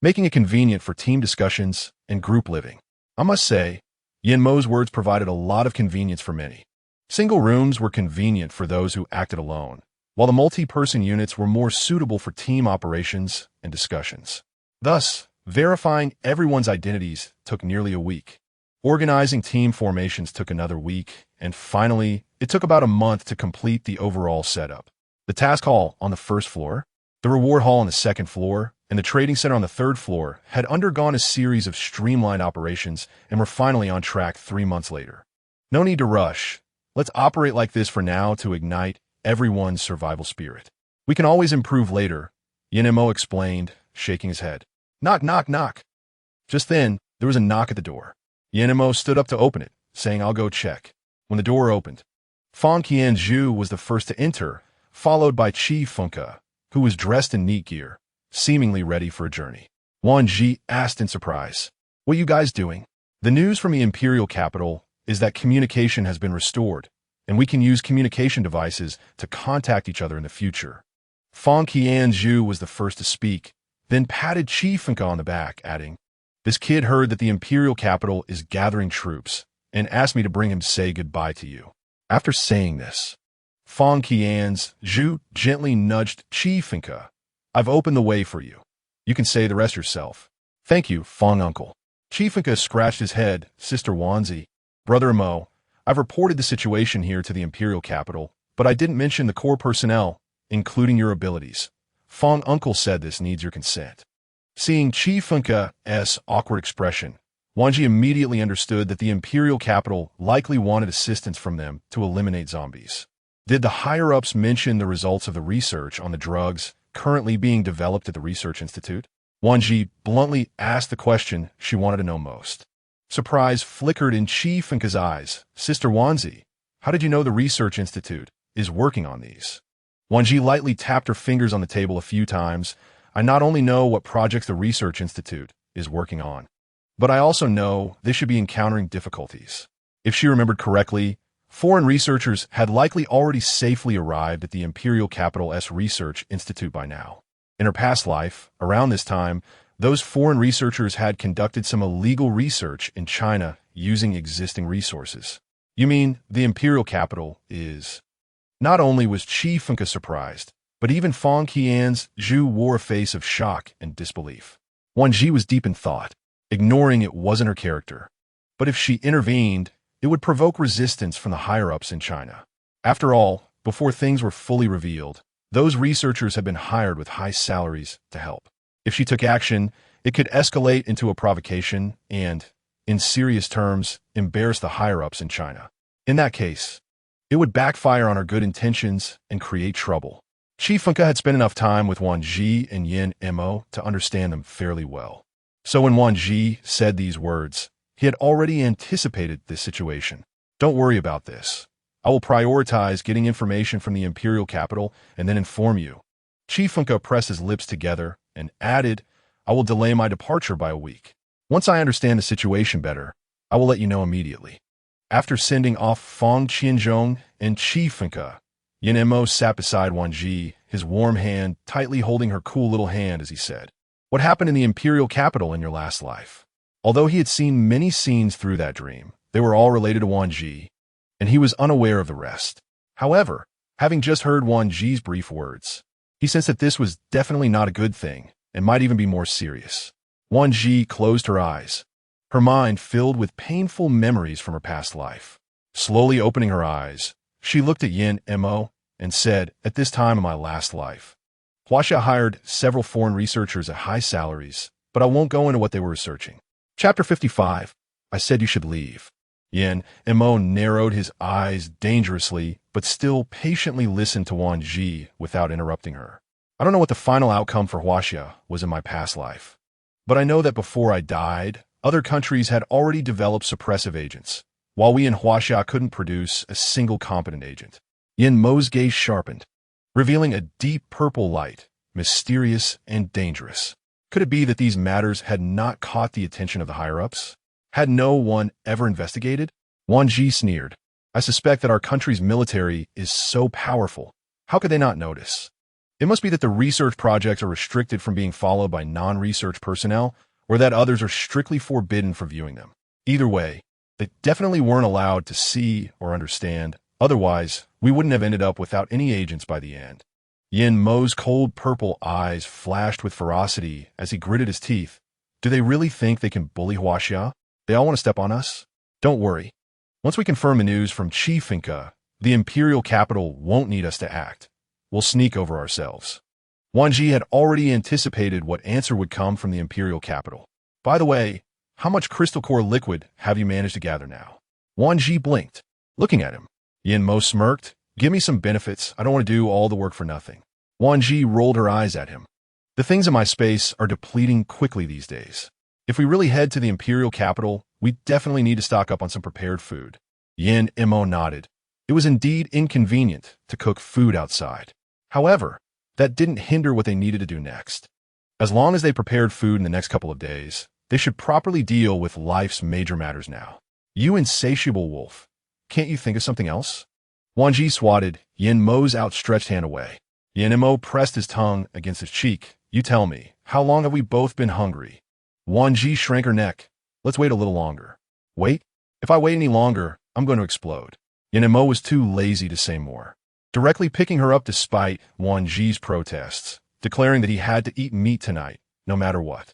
making it convenient for team discussions and group living. I must say, Yin Mo's words provided a lot of convenience for many. Single rooms were convenient for those who acted alone, while the multi-person units were more suitable for team operations and discussions. Thus, verifying everyone's identities took nearly a week. Organizing team formations took another week, and finally, it took about a month to complete the overall setup. The task hall on the 1st floor, the reward hall on the 2nd floor, and the trading center on the 3rd floor had undergone a series of streamlined operations and were finally on track 3 months later. No need to rush. Let's operate like this for now to ignite everyone's survival spirit. We can always improve later, Yin Mo explained, shaking his head. Knock, knock, knock. Just then, there was a knock at the door. Yin Mo stood up to open it, saying, I'll go check. When the door opened, Feng Qian Zhu was the first to enter, followed by Qi Fengke, who was dressed in neat gear, seemingly ready for a journey. Wan Zhi asked in surprise, What are you guys doing? The news from the imperial capital is that communication has been restored, and we can use communication devices to contact each other in the future. Feng Qian Zhu was the first to speak, then patted Qi Fengke on the back, adding, This kid heard that the imperial capital is gathering troops, and asked me to bring him to say goodbye to you. After saying this, Feng Qian's Zhu gently nudged Qi Fengke. I've opened the way for you. You can say the rest yourself. Thank you, Feng uncle. Qi Fengke scratched his head. Sister Wan Zhi, Brother Mo, I've reported the situation here to the imperial capital, but I didn't mention the core personnel, including your abilities. Feng uncle said this needs your consent. Seeing Qi Fengke's awkward expression, Wan Zhi immediately understood that the imperial capital likely wanted assistance from them to eliminate zombies. Did the higher-ups mention the results of the research on the drugs currently being developed at the research institute? Wan Zhi bluntly asked the question she wanted to know most. Surprise flickered in Qi Fengke's eyes. Sister Wan Zhi, how did you know the research institute is working on these? Wan Zhi lightly tapped her fingers on the table a few times. I not only know what projects the research institute is working on, but I also know they should be encountering difficulties. If she remembered correctly, Foreign researchers had likely already safely arrived at the imperial capital.S Research Institute by now. In her past life, around this time, those foreign researchers had conducted some illegal research in China using existing resources. You mean the imperial capital is... Not only was Qi Fengke surprised, but even Fang Qian's Zhu wore a face of shock and disbelief. Wan Zhi was deep in thought, ignoring it wasn't her character. But if she intervened, it would provoke resistance from the higher-ups in China. After all, before things were fully revealed, those researchers had been hired with high salaries to help. If she took action, it could escalate into a provocation and, in serious terms, embarrass the higher-ups in China. In that case, it would backfire on her good intentions and create trouble. Qi Fengke had spent enough time with Wan Zhi and Yin Mo to understand them fairly well. So when Wan Zhi said these words, he had already anticipated this situation. Don't worry about this. I will prioritize getting information from the imperial capital and then inform you. Qi Fengke pressed his lips together and added, I will delay my departure by a week. Once I understand the situation better, I will let you know immediately. After sending off Fang Qianzhong and Qi Fengke, Yin Mo sat beside Wan Zhi, his warm hand tightly holding her cool little hand as he said, What happened in the imperial capital in your last life? Although he had seen many scenes through that dream, they were all related to Wan Zhi, and he was unaware of the rest. However, having just heard Wan Zhi's brief words, he sensed that this was definitely not a good thing and might even be more serious. Wan Zhi closed her eyes, her mind filled with painful memories from her past life. Slowly opening her eyes, she looked at Yin Mo and said, At this time in my last life, Huaxia hired several foreign researchers at high salaries, but I won't go into what they were researching. Chapter 55. I said you should leave. Yin Mo narrowed his eyes dangerously, but still patiently listened to Wan Zhi without interrupting her. I don't know what the final outcome for Huaxia was in my past life, but I know that before I died, other countries had already developed suppressive agents, while we in Huaxia couldn't produce a single competent agent. Yin Mo's gaze sharpened, revealing a deep purple light, mysterious and dangerous. Could it be that these matters had not caught the attention of the higher-ups? Had no one ever investigated? Wan Zhi sneered. I suspect that our country's military is so powerful. How could they not notice? It must be that the research projects are restricted from being followed by non-research personnel, or that others are strictly forbidden from viewing them. Either way, they definitely weren't allowed to see or understand. Otherwise, we wouldn't have ended up without any agents by the end. Yin Mo's cold purple eyes flashed with ferocity as he gritted his teeth. Do they really think they can bully Huaxia? They all want to step on us? Don't worry. Once we confirm the news from Qi Fengke, the imperial capital won't need us to act. We'll sneak over ourselves. Wan Zhi had already anticipated what answer would come from the imperial capital. By the way, how much crystal core liquid have you managed to gather now? Wan Zhi blinked, looking at him. Yin Mo smirked. Give me some benefits. I don't want to do all the work for nothing. Wan Zhi rolled her eyes at him. The things in my space are depleting quickly these days. If we really head to the imperial capital, we definitely need to stock up on some prepared food. Yin Mo nodded. It was indeed inconvenient to cook food outside. However, that didn't hinder what they needed to do next. As long as they prepared food in the next couple of days, they should properly deal with life's major matters now. You insatiable wolf. Can't you think of something else? Wan Zhi swatted Yin Mo's outstretched hand away. Yin Mo pressed his tongue against his cheek. You tell me, how long have we both been hungry? Wan Zhi shrank her neck. Let's wait a little longer. Wait? If I wait any longer, I'm going to explode. Yin Mo was too lazy to say more, directly picking her up despite Wan Zhi's protests, declaring that he had to eat meat tonight, no matter what.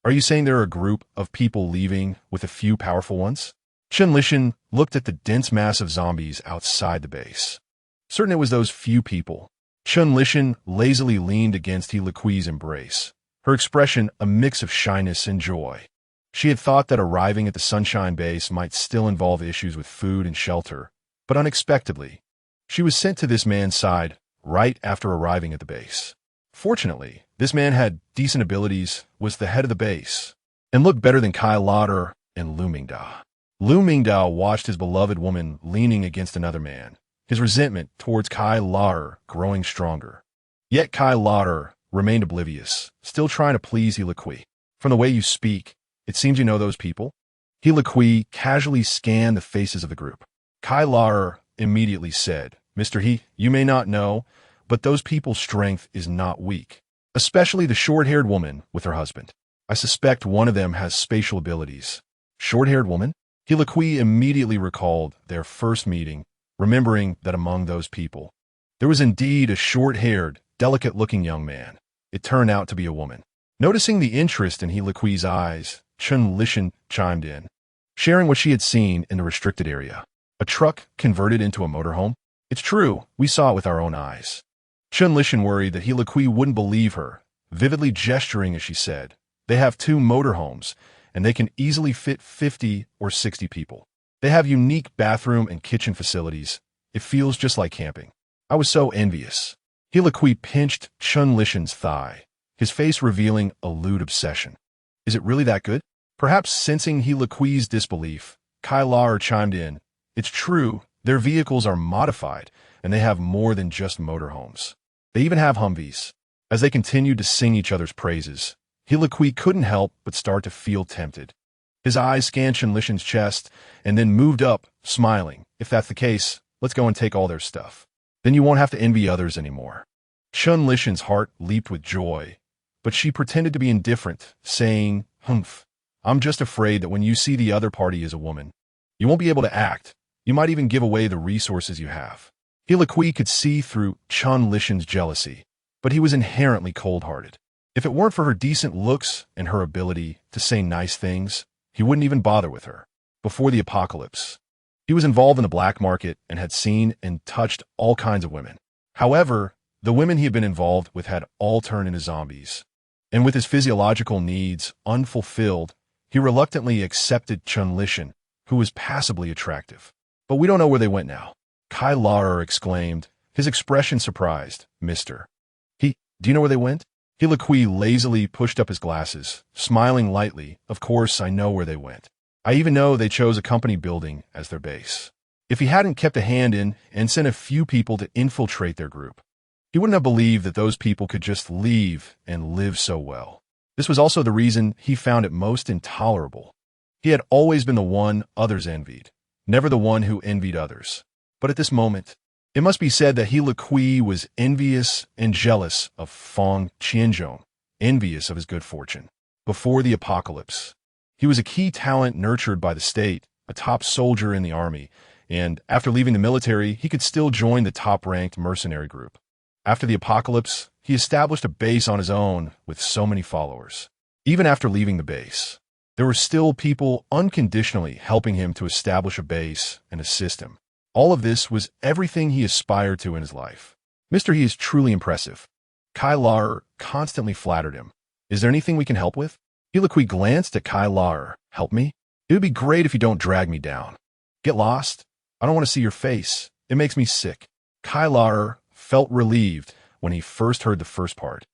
Are you saying there are a group of people leaving with a few powerful ones? Chen Lishan looked at the dense mass of zombies outside the base. Certain it was those few people. Chen Lishan lazily leaned against He Liqui's embrace, her expression a mix of shyness and joy. She had thought that arriving at the Sunshine Base might still involve issues with food and shelter, but unexpectedly, she was sent to this man's side right after arriving at the base. Fortunately, this man had decent abilities, was the head of the base, and looked better than Kai Lauder and Lu Mingda. Lu Mingda watched his beloved woman leaning against another man, his resentment towards Kai Lauder growing stronger. Yet Kai Lauder remained oblivious, still trying to please He Liqui. From the way you speak, it seems you know those people. He Liqui casually scanned the faces of the group. Kai Lauder immediately said, "Mr. He, you may not know, but those people's strength is not weak, especially the short-haired woman with her husband. I suspect one of them has spatial abilities." Short-haired woman? Helikwi immediately recalled their first meeting, remembering that among those people, there was indeed a short-haired, delicate-looking young man. It turned out to be a woman. Noticing the interest in Helikwi's eyes, Chun Lishan chimed in, sharing what she had seen in the restricted area. A truck converted into a motorhome? It's true, we saw it with our own eyes. Chun Lishan worried that Helikwi wouldn't believe her, vividly gesturing as she said, "They have 2 motorhomes, and they can easily fit 50 or 60 people. They have unique bathroom and kitchen facilities. It feels just like camping." I was so envious. Helikwi pinched Chun Lishan's thigh, his face revealing a lewd obsession. Is it really that good? Perhaps sensing Helikwi's disbelief, Kai Lar chimed in. It's true, their vehicles are modified, and they have more than just motorhomes. They even have Humvees. As they continued to sing each other's praises, Helikwi couldn't help but start to feel tempted. His eyes scanned Chun Lishan's chest and then moved up, smiling. If that's the case, let's go and take all their stuff. Then you won't have to envy others anymore. Chun Lishan's heart leaped with joy, but she pretended to be indifferent, saying, "Humph, I'm just afraid that when you see the other party as a woman, you won't be able to act. You might even give away the resources you have." Helikwi could see through Chun Lishan's jealousy, but he was inherently cold-hearted. If it weren't for her decent looks and her ability to say nice things, he wouldn't even bother with her. Before the apocalypse, he was involved in the black market and had seen and touched all kinds of women. However, the women he had been involved with had all turned into zombies. And with his physiological needs unfulfilled, he reluctantly accepted Chun Lishan, who was passably attractive. But we don't know where they went now. Kai Lar exclaimed, his expression surprised. "Mister. Do you know where they went?" Helikwi lazily pushed up his glasses, smiling lightly. "Of course I know where they went. I even know they chose a company building as their base." If he hadn't kept a hand in and sent a few people to infiltrate their group, he wouldn't have believed that those people could just leave and live so well. This was also the reason he found it most intolerable. He had always been the one others envied, never the one who envied others. But at this moment, it must be said that Helikwi was envious and jealous of Fang Qianzhong, envious of his good fortune. Before the apocalypse, he was a key talent nurtured by the state, a top soldier in the army, and after leaving the military, he could still join the top-ranked mercenary group. After the apocalypse, he established a base on his own with so many followers. Even after leaving the base, there were still people unconditionally helping him to establish a base and assist him. All of this was everything he aspired to in his life. "Mr. He is truly impressive." Kai Lar constantly flattered him. "Is there anything we can help with?" Helikwi glanced at Kai Lar. "Help me? It would be great if you don't drag me down." "Get lost? I don't want to see your face. It makes me sick." Kai Lar felt relieved when he first heard the first part.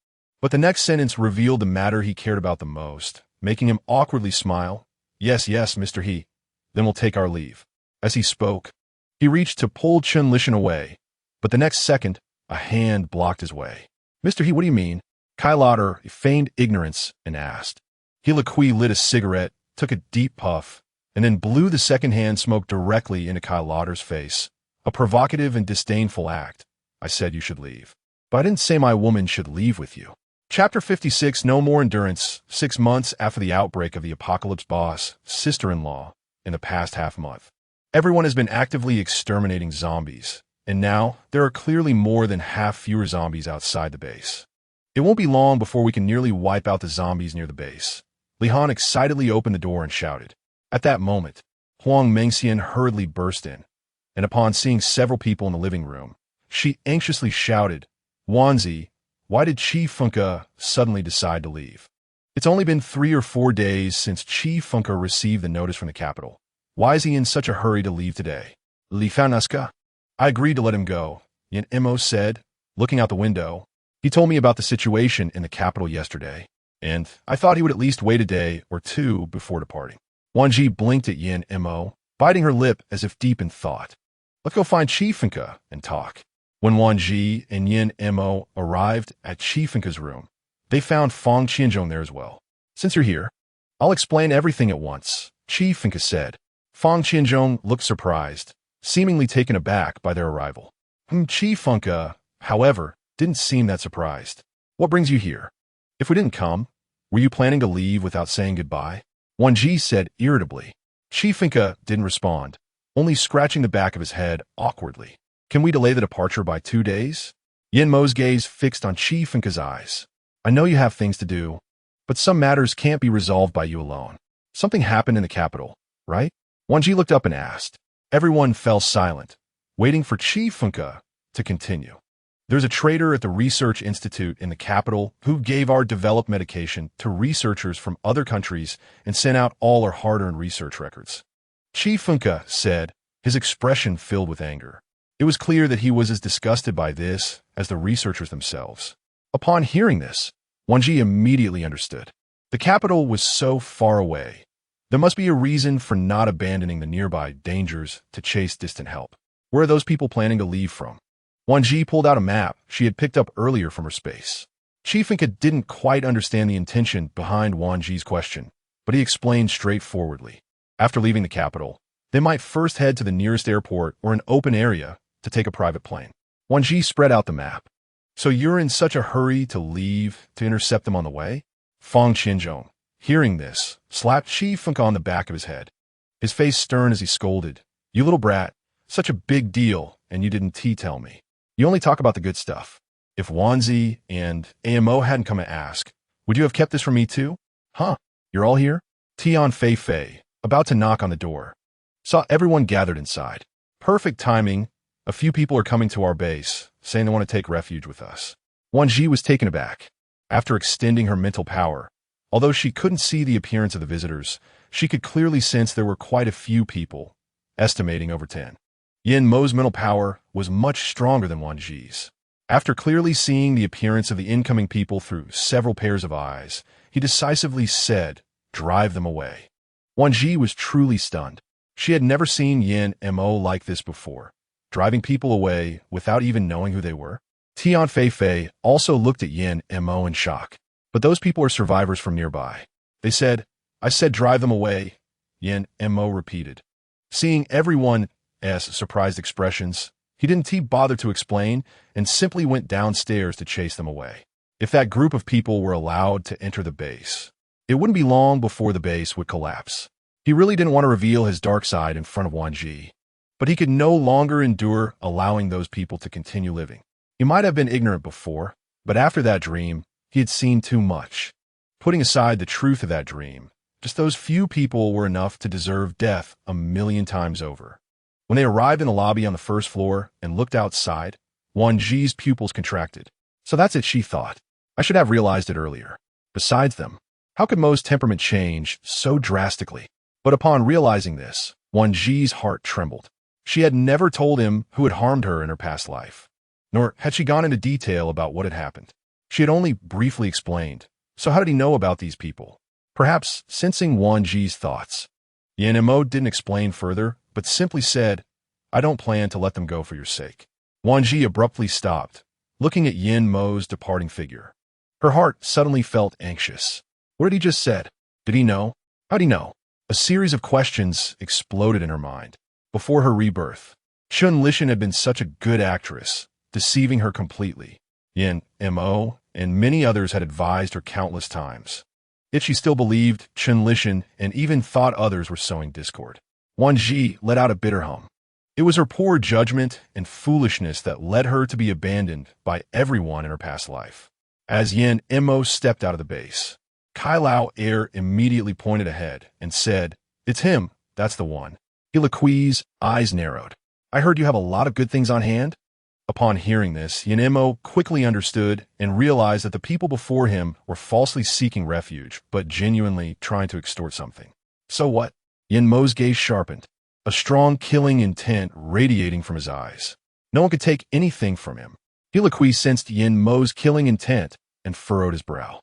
But the next sentence revealed the matter he cared about the most, making him awkwardly smile. Yes, Mr. He. Then we'll take our leave." As he spoke, he reached to pull Chun Lishan away, but the next second, a hand blocked his way. "Mr. He, what do you mean?" Kai Lar feigned ignorance and asked. Helikwi lit a cigarette, took a deep puff, and then blew the second-hand smoke directly into Kai Lar's face. "A provocative and disdainful act. I said you should leave. But I didn't say my woman should leave with you." Chapter 56, No More Endurance, 6 months after the outbreak of the apocalypse boss, sister-in-law, in the past half-month. Everyone has been actively exterminating zombies, and now there are clearly more than half fewer zombies outside the base. It won't be long before we can nearly wipe out the zombies near the base. Li Han excitedly opened the door and shouted. At that moment, Huang Mengxian hurriedly burst in, and upon seeing several people in the living room, she anxiously shouted, "Wan Zhi, why did Qi Funke suddenly decide to leave? It's only been 3 or 4 days since Qi Funke received the notice from the capital. Why is he in such a hurry to leave today?" "Li Fanaska?" "I agreed to let him go," Yan Emo said, looking out the window. "He told me about the situation in the capital yesterday, and I thought he would at least wait a day or 2 before departing." Wan Zhi blinked at Yan Emo, biting her lip as if deep in thought. "Let's go find Qi Funke and talk." When Wan Zhi and Yan Emo arrived at Qi Funke's room, they found Fang Qianzhong there as well. "Since you're here, I'll explain everything at once," Qi Funke said. Fang Qianzhong looked surprised. seemingly taken aback by their arrival. Chi Funka, however, didn't seem that surprised. What brings you here? If we didn't come, were you planning to leave without saying goodbye? Wan Zhi said irritably. Chi Funka didn't respond, only scratching the back of his head awkwardly. Can we delay the departure by 2 days? Yin Mo's gaze fixed on Chi Funka's eyes. I know you have things to do, but some matters can't be resolved by you alone. Something happened in the capital, right? Wan Zhi looked up and asked. Everyone fell silent, waiting for Chi Funka to continue. There's a trader at the Research Institute in the capital who gave our developed medication to researchers from other countries and sent out all our hard-earned research records. Chi Funka said, his expression filled with anger. It was clear that he was as disgusted by this as the researchers themselves. Upon hearing this, Wan Zhi immediately understood. The capital was so far away. There must be a reason for not abandoning the nearby dangers to chase distant help. Where are those people planning to leave from? Wan Zhi pulled out a map she had picked up earlier from her space. Chi Funka didn't quite understand the intention behind Wan Zhi's question, but he explained straightforwardly. After leaving the capital, they might first head to the nearest airport or an open area to take a private plane. Wan Zhi spread out the map. So you're in such a hurry to leave to intercept them on the way? Fang Qianzhong, hearing this, slapped Chi Funka on the back of his head. His face stern as he scolded. You little brat, such a big deal, and you didn't tell me. You only talk about the good stuff. If Wan Zhi and AMO hadn't come to ask, would you have kept this from me too? Huh, you're all here? Tian Fei, about to knock on the door, saw everyone gathered inside. Perfect timing. A few people are coming to our base, saying they want to take refuge with us. Wan Zhi was taken aback. After extending her mental power, although she couldn't see the appearance of the visitors, she could clearly sense there were quite a few people, estimating over 10. Yin Mo's mental power was much stronger than Wan Zhi's. After clearly seeing the appearance of the incoming people through several pairs of eyes, he decisively said, drive them away. Wan Zhi was truly stunned. She had never seen Yin Mo like this before, driving people away without even knowing who they were. Tian Fei also looked at Yin Mo in shock. But those people are survivors from nearby. They said, I said drive them away, Yin Mo repeated. Seeing everyone's surprised expressions, he didn't bother to explain and simply went downstairs to chase them away. If that group of people were allowed to enter the base, it wouldn't be long before the base would collapse. He really didn't want to reveal his dark side in front of Wan Zhi, but he could no longer endure allowing those people to continue living. He might have been ignorant before, but after that dream, he had seen too much. Putting aside the truth of that dream, just those few people were enough to deserve death 1,000,000 times over. When they arrived in the lobby on the first floor and looked outside, Wan Zhi's pupils contracted. So that's it, she thought. I should have realized it earlier. Besides them, how could Mo's temperament change so drastically? But upon realizing this, Wan Zhi's heart trembled. She had never told him who had harmed her in her past life, nor had she gone into detail about what had happened. She had only briefly explained. So how did he know about these people? Perhaps sensing Wan Zhi's thoughts. Yin Mo didn't explain further, but simply said, I don't plan to let them go for your sake. Wan Zhi abruptly stopped, looking at Yin Mo's departing figure. Her heart suddenly felt anxious. What had he just said? Did he know? How'd he know? A series of questions exploded in her mind. Before her rebirth, Chun Lishan had been such a good actress, deceiving her completely. Yin Mo and many others had advised her countless times. Yet she still believed Chun Lishan and even thought others were sowing discord. Wan Zhi let out a bitter hum. It was her poor judgment and foolishness that led her to be abandoned by everyone in her past life. As Yin Mo stepped out of the base, Kai Lao Air immediately pointed ahead and said, It's him, that's the one. Ilaqui's eyes narrowed. I heard you have a lot of good things on hand. Upon hearing this, Yin Mo quickly understood and realized that the people before him were falsely seeking refuge, but genuinely trying to extort something. So what? Yin Mo's gaze sharpened, a strong killing intent radiating from his eyes. No one could take anything from him. Ilaqui sensed Yin Mo's killing intent and furrowed his brow.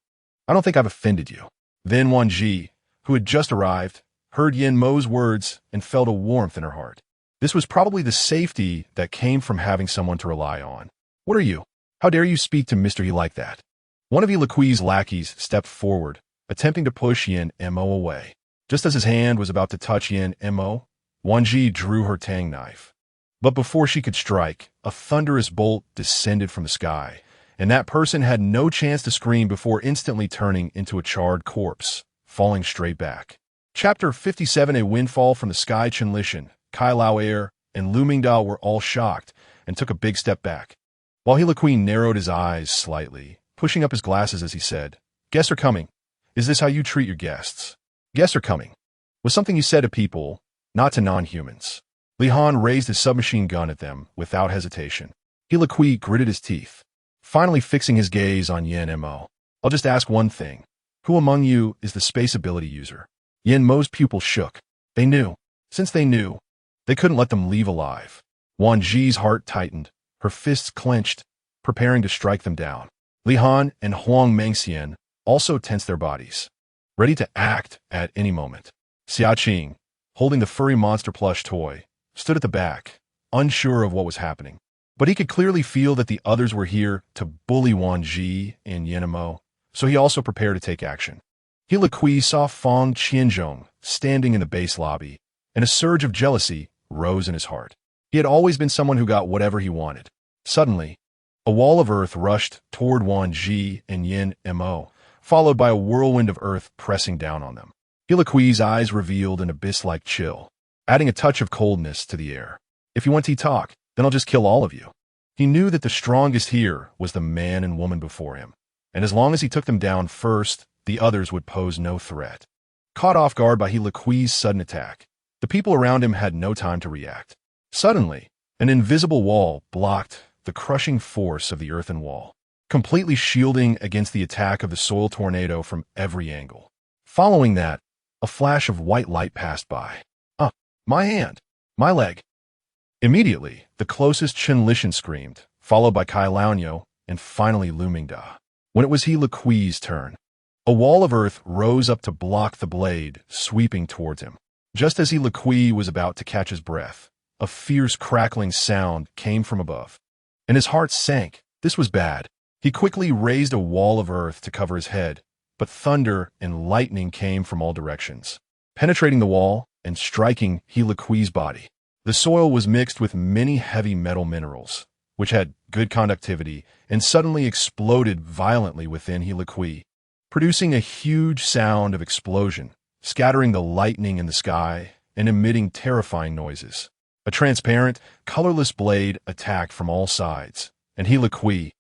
I don't think I've offended you. Then Wan Zhi, who had just arrived, heard Yin Mo's words and felt a warmth in her heart. This was probably the safety that came from having someone to rely on. What are you? How dare you speak to Mr. He like that? One of Ilaqui's lackeys stepped forward, attempting to push Yin Mo away. Just as his hand was about to touch Yin Mo, Wan Zhi drew her tang knife. But before she could strike, a thunderous bolt descended from the sky, and that person had no chance to scream before instantly turning into a charred corpse, falling straight back. Chapter 57. A windfall from the sky. Chen Lishan, Kai Lao Er, and Lu Mingda were all shocked and took a big step back, while He Kui narrowed his eyes slightly, pushing up his glasses as he said, "Guests are coming. Is this how you treat your guests?" "Guests are coming" was something you said to people, not to non-humans. Li Han raised his submachine gun at them without hesitation. He Kui gritted his teeth, finally fixing his gaze on Yen Mo. "I'll just ask one thing. Who among you is the space ability user?" Yen Mo's pupils shook. They knew. Since they knew, they couldn't let them leave alive. Wan Zhi's heart tightened, her fists clenched, preparing to strike them down. Li Han and Huang Mengxian also tensed their bodies, ready to act at any moment. Xia Qing, holding the furry monster plush toy, stood at the back, unsure of what was happening. But he could clearly feel that the others were here to bully Wan Zhi and Yen Mo, so he also prepared to take action. He Kui saw Fang Qianzhong standing in the base lobby, and a surge of jealousy rose in his heart. He had always been someone who got whatever he wanted. Suddenly, a wall of earth rushed toward Wan Zhi and Yen Mo, followed by a whirlwind of earth pressing down on them. He Kui's eyes revealed an abyss-like chill, adding a touch of coldness to the air. "If you want to talk, then I'll just kill all of you." He knew that the strongest here was the man and woman before him, and as long as he took them down first, the others would pose no threat. Caught off guard by He Kui's sudden attack, the people around him had no time to react. Suddenly, an invisible wall blocked the crushing force of the earthen wall, completely shielding against the attack of the soil tornado from every angle. Following that, a flash of white light passed by. My hand! My leg!" Immediately, the closest Chen Lishan screamed, followed by Kai Laonyo, and finally Lu Mingda. When it was He Kui's turn, a wall of earth rose up to block the blade, sweeping towards him. Just as He Kui was about to catch his breath, a fierce crackling sound came from above, and his heart sank. This was bad. He quickly raised a wall of earth to cover his head, but thunder and lightning came from all directions, penetrating the wall and striking He Kui's body. The soil was mixed with many heavy metal minerals, which had good conductivity, and suddenly exploded violently within He Kui, producing a huge sound of explosion, scattering the lightning in the sky and emitting terrifying noises. A transparent, colorless blade attacked from all sides, and He Kui,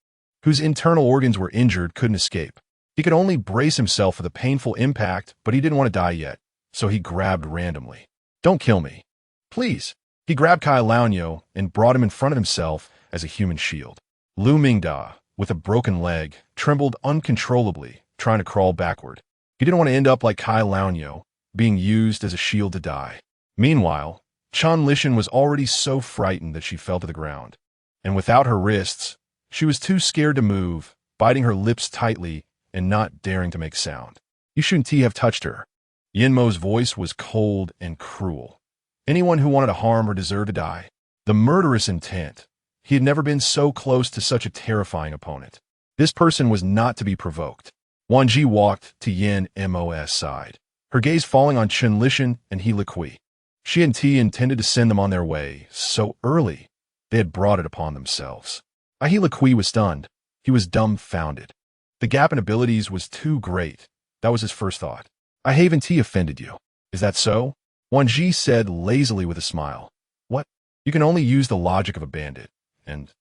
whose internal organs were injured, couldn't escape. He could only brace himself for the painful impact, but he didn't want to die yet, so he grabbed randomly. "Don't kill me. Please." He grabbed Kai Laonyo and brought him in front of himself as a human shield. Lu Mingda, with a broken leg, trembled uncontrollably, trying to crawl backward. He didn't want to end up like Kai Laonyo, being used as a shield to die. Meanwhile, Chen Lishan was already so frightened that she fell to the ground, and without her wrists, she was too scared to move, biting her lips tightly and not daring to make sound. "You shouldn't have touched her." Yen Mo's voice was cold and cruel. Anyone who wanted to harm her deserved to die. The murderous intent. He had never been so close to such a terrifying opponent. This person was not to be provoked. Wan Zhi walked to Yen Mo's side, her gaze falling on Chen Lishan and He Kui. She and T intended to send them on their way so early they had brought it upon themselves. He Kui was stunned. He was dumbfounded. The gap in abilities was too great. That was his first thought. "I haven't offended you. Is that so?" Wan Zhi said lazily with a smile. "What? You can only use the logic of a bandit, and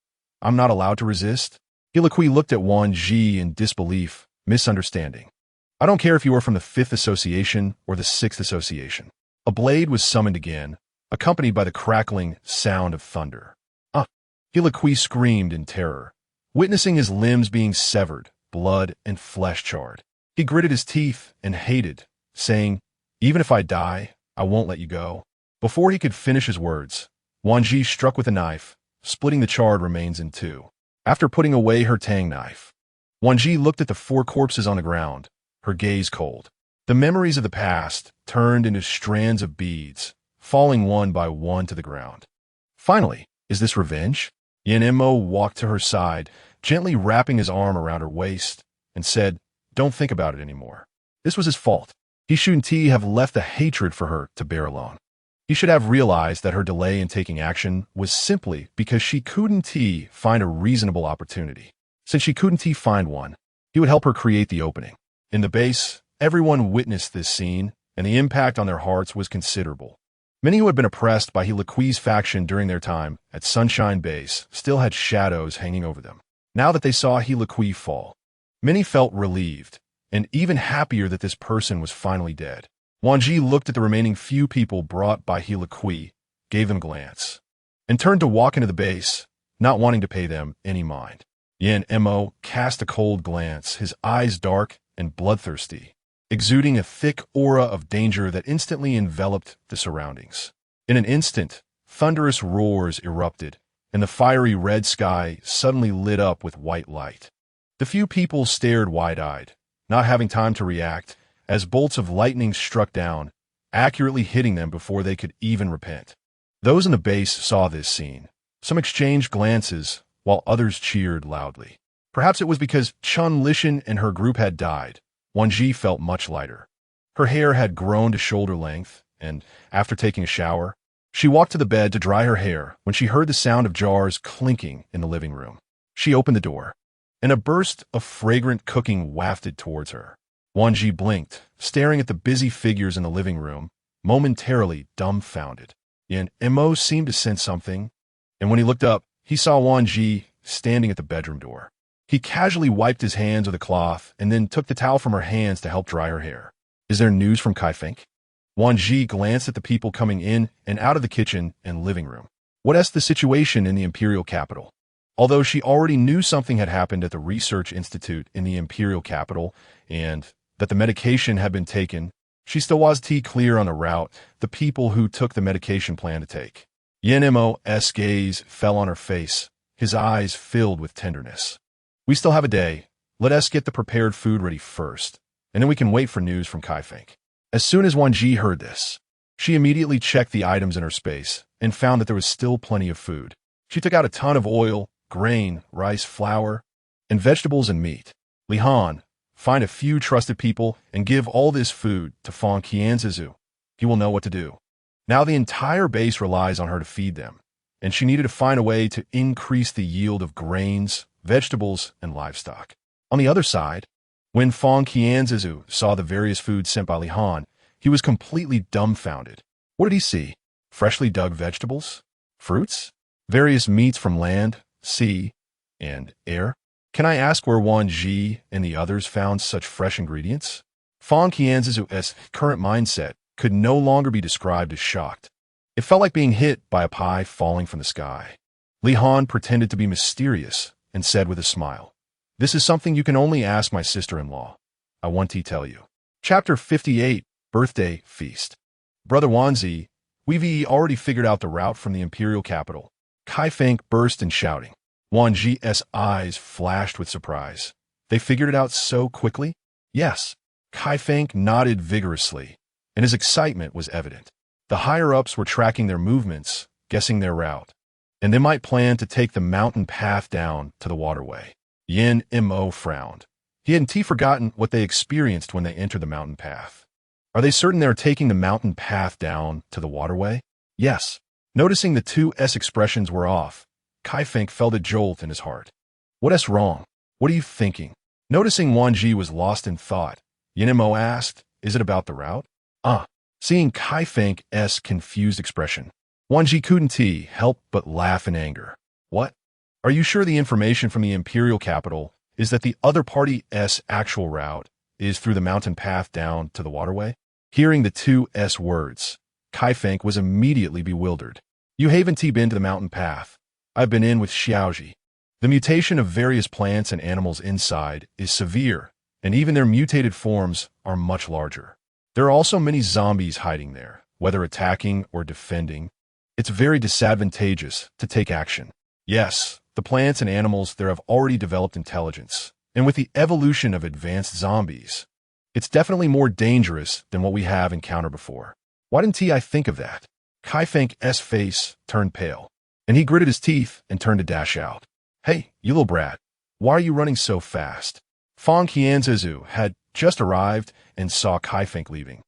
I'm not allowed to resist?" He Kui looked at Wan Zhi in disbelief, misunderstanding. "I don't care if you are from the 5th Association or the 6th Association." A blade was summoned again, accompanied by the crackling sound of thunder. He Kui screamed in terror, witnessing his limbs being severed, blood and flesh charred. He gritted his teeth and hated, saying, "Even if I die, I won't let you go." Before he could finish his words, Wan Zhi struck with a knife, splitting the charred remains in two. After putting away her tang knife, Wan Zhi looked at the 4 corpses on the ground, her gaze cold. The memories of the past turned into strands of beads, falling one by one to the ground. Finally, is this revenge? Yen Mo walked to her side, gently wrapping his arm around her waist, and said, "Don't think about it anymore. This was his fault. He shouldn't have left the hatred for her to bear alone." He should have realized that her delay in taking action was simply because she couldn't find a reasonable opportunity. Since she couldn't find one, he would help her create the opening. In the base, everyone witnessed this scene, and the impact on their hearts was considerable. Many who had been oppressed by Heloquee's faction during their time at Sunshine Base still had shadows hanging over them. Now that they saw Heloquee fall, many felt relieved, and even happier that this person was finally dead. Wan Zhi looked at the remaining few people brought by Heloquee, gave them a glance, and turned to walk into the base, not wanting to pay them any mind. Yin Mo cast a cold glance, his eyes dark and bloodthirsty, exuding a thick aura of danger that instantly enveloped the surroundings. In an instant, thunderous roars erupted, and the fiery red sky suddenly lit up with white light. The few people stared wide-eyed, not having time to react, as bolts of lightning struck down, accurately hitting them before they could even repent. Those in the base saw this scene. Some exchanged glances, while others cheered loudly. Perhaps it was because Chun Lishan and her group had died. Wan Zhi felt much lighter. Her hair had grown to shoulder length, and, after taking a shower, she walked to the bed to dry her hair when she heard the sound of jars clinking in the living room. She opened the door, and a burst of fragrant cooking wafted towards her. Wan Zhi blinked, staring at the busy figures in the living room, momentarily dumbfounded. Yin Mo seemed to sense something, and when he looked up, he saw Wan Zhi standing at the bedroom door. He casually wiped his hands with a cloth and then took the towel from her hands to help dry her hair. "Is there news from Kaifeng?" Wan Zhi glanced at the people coming in and out of the kitchen and living room. What's the situation in the imperial capital? Although she already knew something had happened at the research institute in the imperial capital and that the medication had been taken, she still was clear on the route the people who took the medication plan to take. Yin Mo's gaze fell on her face, his eyes filled with tenderness. "We still have a day. Let us get the prepared food ready first, and then we can wait for news from Kaifeng." As soon as Wan Zhi heard this, she immediately checked the items in her space and found that there was still plenty of food. She took out a ton of oil, grain, rice, flour, and vegetables and meat. "Li Han, find a few trusted people and give all this food to Fang Qianzizu. He will know what to do." Now the entire base relies on her to feed them, and she needed to find a way to increase the yield of grains, vegetables, and livestock. On the other side, when Fang Qianzizu saw the various foods sent by Li Han, he was completely dumbfounded. What did he see? Freshly dug vegetables? Fruits? Various meats from land, sea, and air? Can I ask where Wan Zhi and the others found such fresh ingredients? Fang Qianzizu's current mindset could no longer be described as shocked. It felt like being hit by a pie falling from the sky. Li Han pretended to be mysterious and said with a smile, "This is something you can only ask my sister-in-law. I want to tell you." Chapter 58, Birthday Feast. "Brother Wan Zhi, we've already figured out the route from the imperial capital." Kaifeng burst in shouting. Wan Zhi's eyes flashed with surprise. "They figured it out so quickly?" "Yes." Kaifeng nodded vigorously, and his excitement was evident. The higher-ups were tracking their movements, guessing their route, and they might plan to take the mountain path down to the waterway. Yin Mo frowned. He hadn't forgotten what they experienced when they entered the mountain path. Are they certain they're taking the mountain path down to the waterway? Yes. Noticing the two expressions were off, Kaifeng felt a jolt in his heart. What's wrong? What are you thinking? Noticing Wan Zhi was lost in thought, Yin Mo asked, "Is it about the route?" Seeing Kaifeng's confused expression, Wan Zhi couldn't help but laugh in anger. "What? Are you sure the information from the imperial capital is that the other party's actual route is through the mountain path down to the waterway?" Hearing the two words, Kaifeng was immediately bewildered. "You haven't been to the mountain path. I've been in with Xiaoji. The mutation of various plants and animals inside is severe, and even their mutated forms are much larger. There are also many zombies hiding there, whether attacking or defending. It's very disadvantageous to take action. Yes, the plants and animals there have already developed intelligence, and with the evolution of advanced zombies, it's definitely more dangerous than what we have encountered before. Why didn't I think of that?" Kaifeng's face turned pale, and he gritted his teeth and turned to dash out. "Hey, you little brat, why are you running so fast?" Fang Qianzizu had just arrived and saw Kaifeng leaving,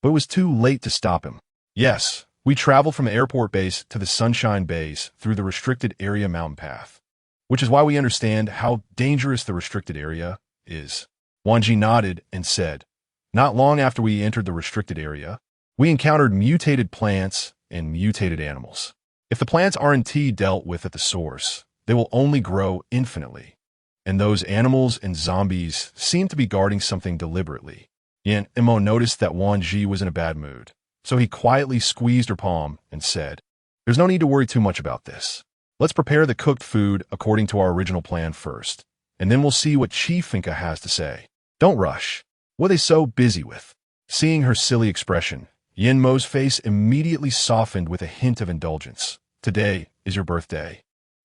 but it was too late to stop him. "Yes, We traveled from the airport base to the Sunshine Base through the restricted area mountain path, which is why we understand how dangerous the restricted area is. Wan Zhi nodded and said, not long after we entered the restricted area, we encountered mutated plants and mutated animals. If the plants aren't dealt with at the source, they will only grow infinitely. And those animals and zombies seem to be guarding something deliberately. Yan Mo noticed that Wan Zhi was in a bad mood, so he quietly squeezed her palm and said, there's no need to worry too much about this. Let's prepare the cooked food according to our original plan first, and then we'll see what Chief Inca has to say. Don't rush. What are they so busy with? Seeing her silly expression, Yan Mo's face immediately softened with a hint of indulgence. Today is your birthday.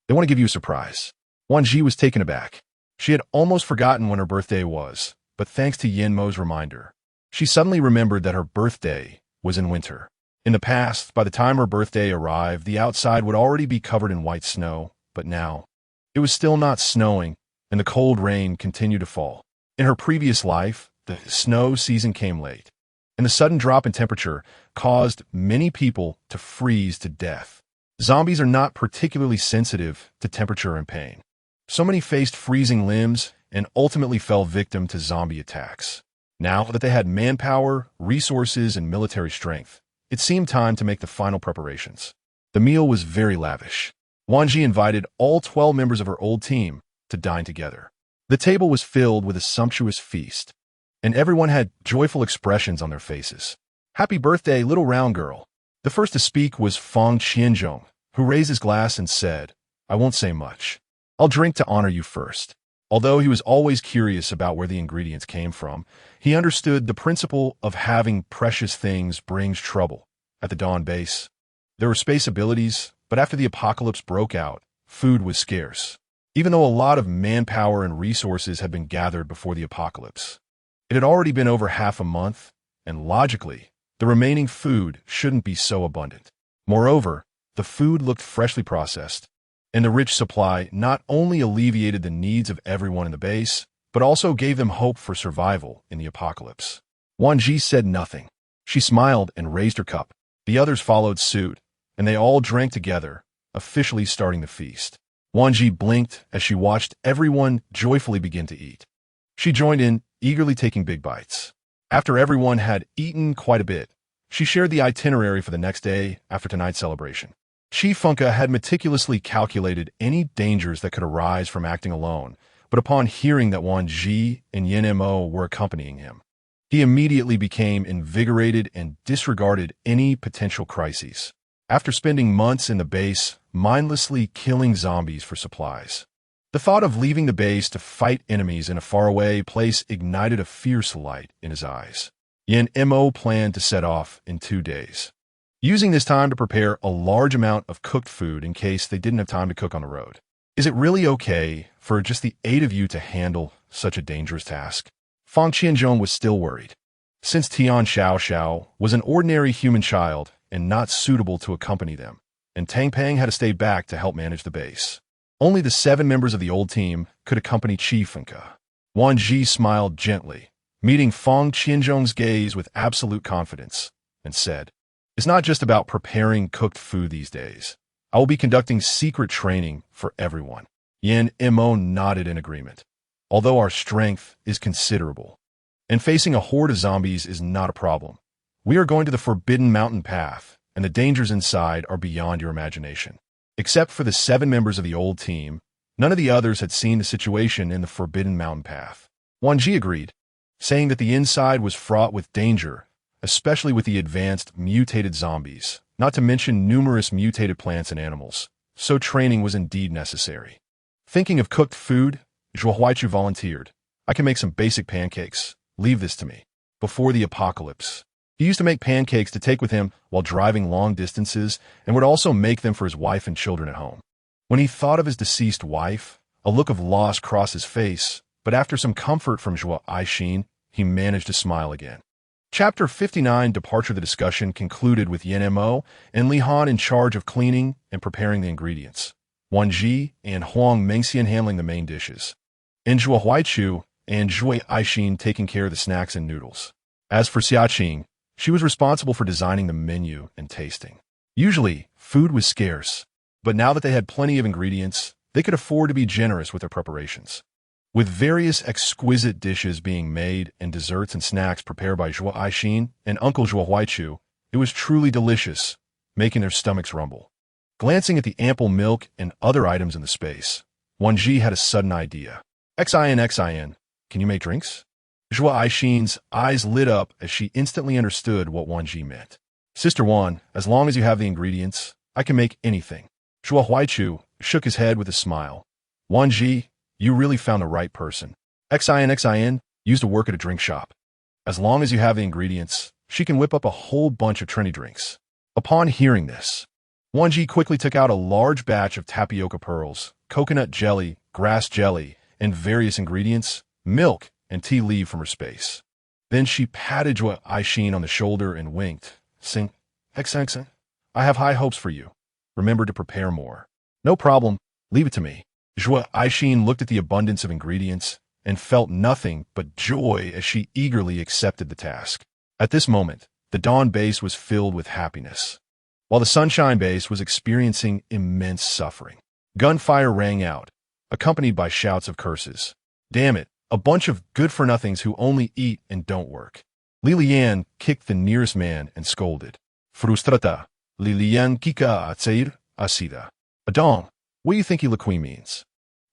They want to give you a surprise. Wan Zhi was taken aback. She had almost forgotten when her birthday was, but thanks to Yan Mo's reminder, she suddenly remembered that her birthday was in winter. In the past, by the time her birthday arrived, the outside would already be covered in white snow, but now, it was still not snowing, and the cold rain continued to fall. In her previous life, the snow season came late, and the sudden drop in temperature caused many people to freeze to death. Zombies are not particularly sensitive to temperature and pain. So many faced freezing limbs and ultimately fell victim to zombie attacks. Now that they had manpower, resources, and military strength, it seemed time to make the final preparations. The meal was very lavish. Wan Zhi invited all 12 members of her old team to dine together. The table was filled with a sumptuous feast, and everyone had joyful expressions on their faces. Happy birthday, little round girl. The first to speak was Fang Qianzhong, who raised his glass and said, I won't say much. I'll drink to honor you first. Although he was always curious about where the ingredients came from, he understood the principle of having precious things brings trouble. At the Dawn base, there were space abilities, but after the apocalypse broke out, food was scarce. Even though a lot of manpower and resources had been gathered before the apocalypse, it had already been over half a month, and logically, the remaining food shouldn't be so abundant. Moreover, the food looked freshly processed, and the rich supply not only alleviated the needs of everyone in the base, but also gave them hope for survival in the apocalypse. Wan Zhi said nothing. She smiled and raised her cup. The others followed suit, and they all drank together, officially starting the feast. Wan Zhi blinked as she watched everyone joyfully begin to eat. She joined in, eagerly taking big bites. After everyone had eaten quite a bit, she shared the itinerary for the next day after tonight's celebration. Chief Inca had meticulously calculated any dangers that could arise from acting alone, but upon hearing that Wan Zhi and Yan Mo were accompanying him, he immediately became invigorated and disregarded any potential crises. After spending months in the base, mindlessly killing zombies for supplies, the thought of leaving the base to fight enemies in a faraway place ignited a fierce light in his eyes. Yan Mo planned to set off in 2 days, using this time to prepare a large amount of cooked food in case they didn't have time to cook on the road. Is it really okay for just the 8 of you to handle such a dangerous task? Fang Qianzhong was still worried. Since Tian Xiao was an ordinary human child and not suitable to accompany them, and Tang Peng had to stay back to help manage the base, only the 7 members of the old team could accompany Chief Inca. Wan Zhi smiled gently, meeting Fang Qianzhong's gaze with absolute confidence, and said, it's not just about preparing cooked food these days. I will be conducting secret training for everyone. Yan Mo nodded in agreement. Although our strength is considerable, and facing a horde of zombies is not a problem, we are going to the Forbidden Mountain Path, and the dangers inside are beyond your imagination. Except for the 7 members of the old team, none of the others had seen the situation in the Forbidden Mountain Path. Wan Zhi agreed, saying that the inside was fraught with danger, especially with the advanced mutated zombies, not to mention numerous mutated plants and animals, so training was indeed necessary. Thinking of cooked food, Zhuo Huaichu volunteered. I can make some basic pancakes. Leave this to me. Before the apocalypse, he used to make pancakes to take with him while driving long distances and would also make them for his wife and children at home. When he thought of his deceased wife, a look of loss crossed his face, but after some comfort from Zhuo Aixin, he managed to smile again. Chapter 59, Departure. The discussion concluded with Yan Mo and Li Han in charge of cleaning and preparing the ingredients, Wan Zhi and Huang Mengxian handling the main dishes, and Zhuo Huaichu and Zhui Aixin taking care of the snacks and noodles. As for Xiaqing, she was responsible for designing the menu and tasting. Usually, food was scarce, but now that they had plenty of ingredients, they could afford to be generous with their preparations. With various exquisite dishes being made and desserts and snacks prepared by Zhuo Aixin and Uncle Zhuo Huaichu, it was truly delicious, making their stomachs rumble. Glancing at the ample milk and other items in the space, Wan Zhi had a sudden idea. Xin, can you make drinks? Zhuo Aixin's eyes lit up as she instantly understood what Wan Zhi meant. Sister Wan, as long as you have the ingredients, I can make anything. Zhuo Huaichu shook his head with a smile. Wan Zhi, you really found the right person. Xin used to work at a drink shop. As long as you have the ingredients, she can whip up a whole bunch of trendy drinks. Upon hearing this, Wan Zhi quickly took out a large batch of tapioca pearls, coconut jelly, grass jelly, and various ingredients, milk, and tea leaf from her space. Then she patted Zhuo Aixin on the shoulder and winked, saying, Xen, I have high hopes for you. Remember to prepare more. No problem, leave it to me. Zhuo Aixin looked at the abundance of ingredients and felt nothing but joy as she eagerly accepted the task. At this moment, the Dawn base was filled with happiness, while the Sunshine base was experiencing immense suffering. Gunfire rang out, accompanied by shouts of curses. Damn it, a bunch of good-for-nothings who only eat and don't work. Lilian kicked the nearest man and scolded. Frustrata, Lilian kika atseir asida. Adong, what do you think Liqui means?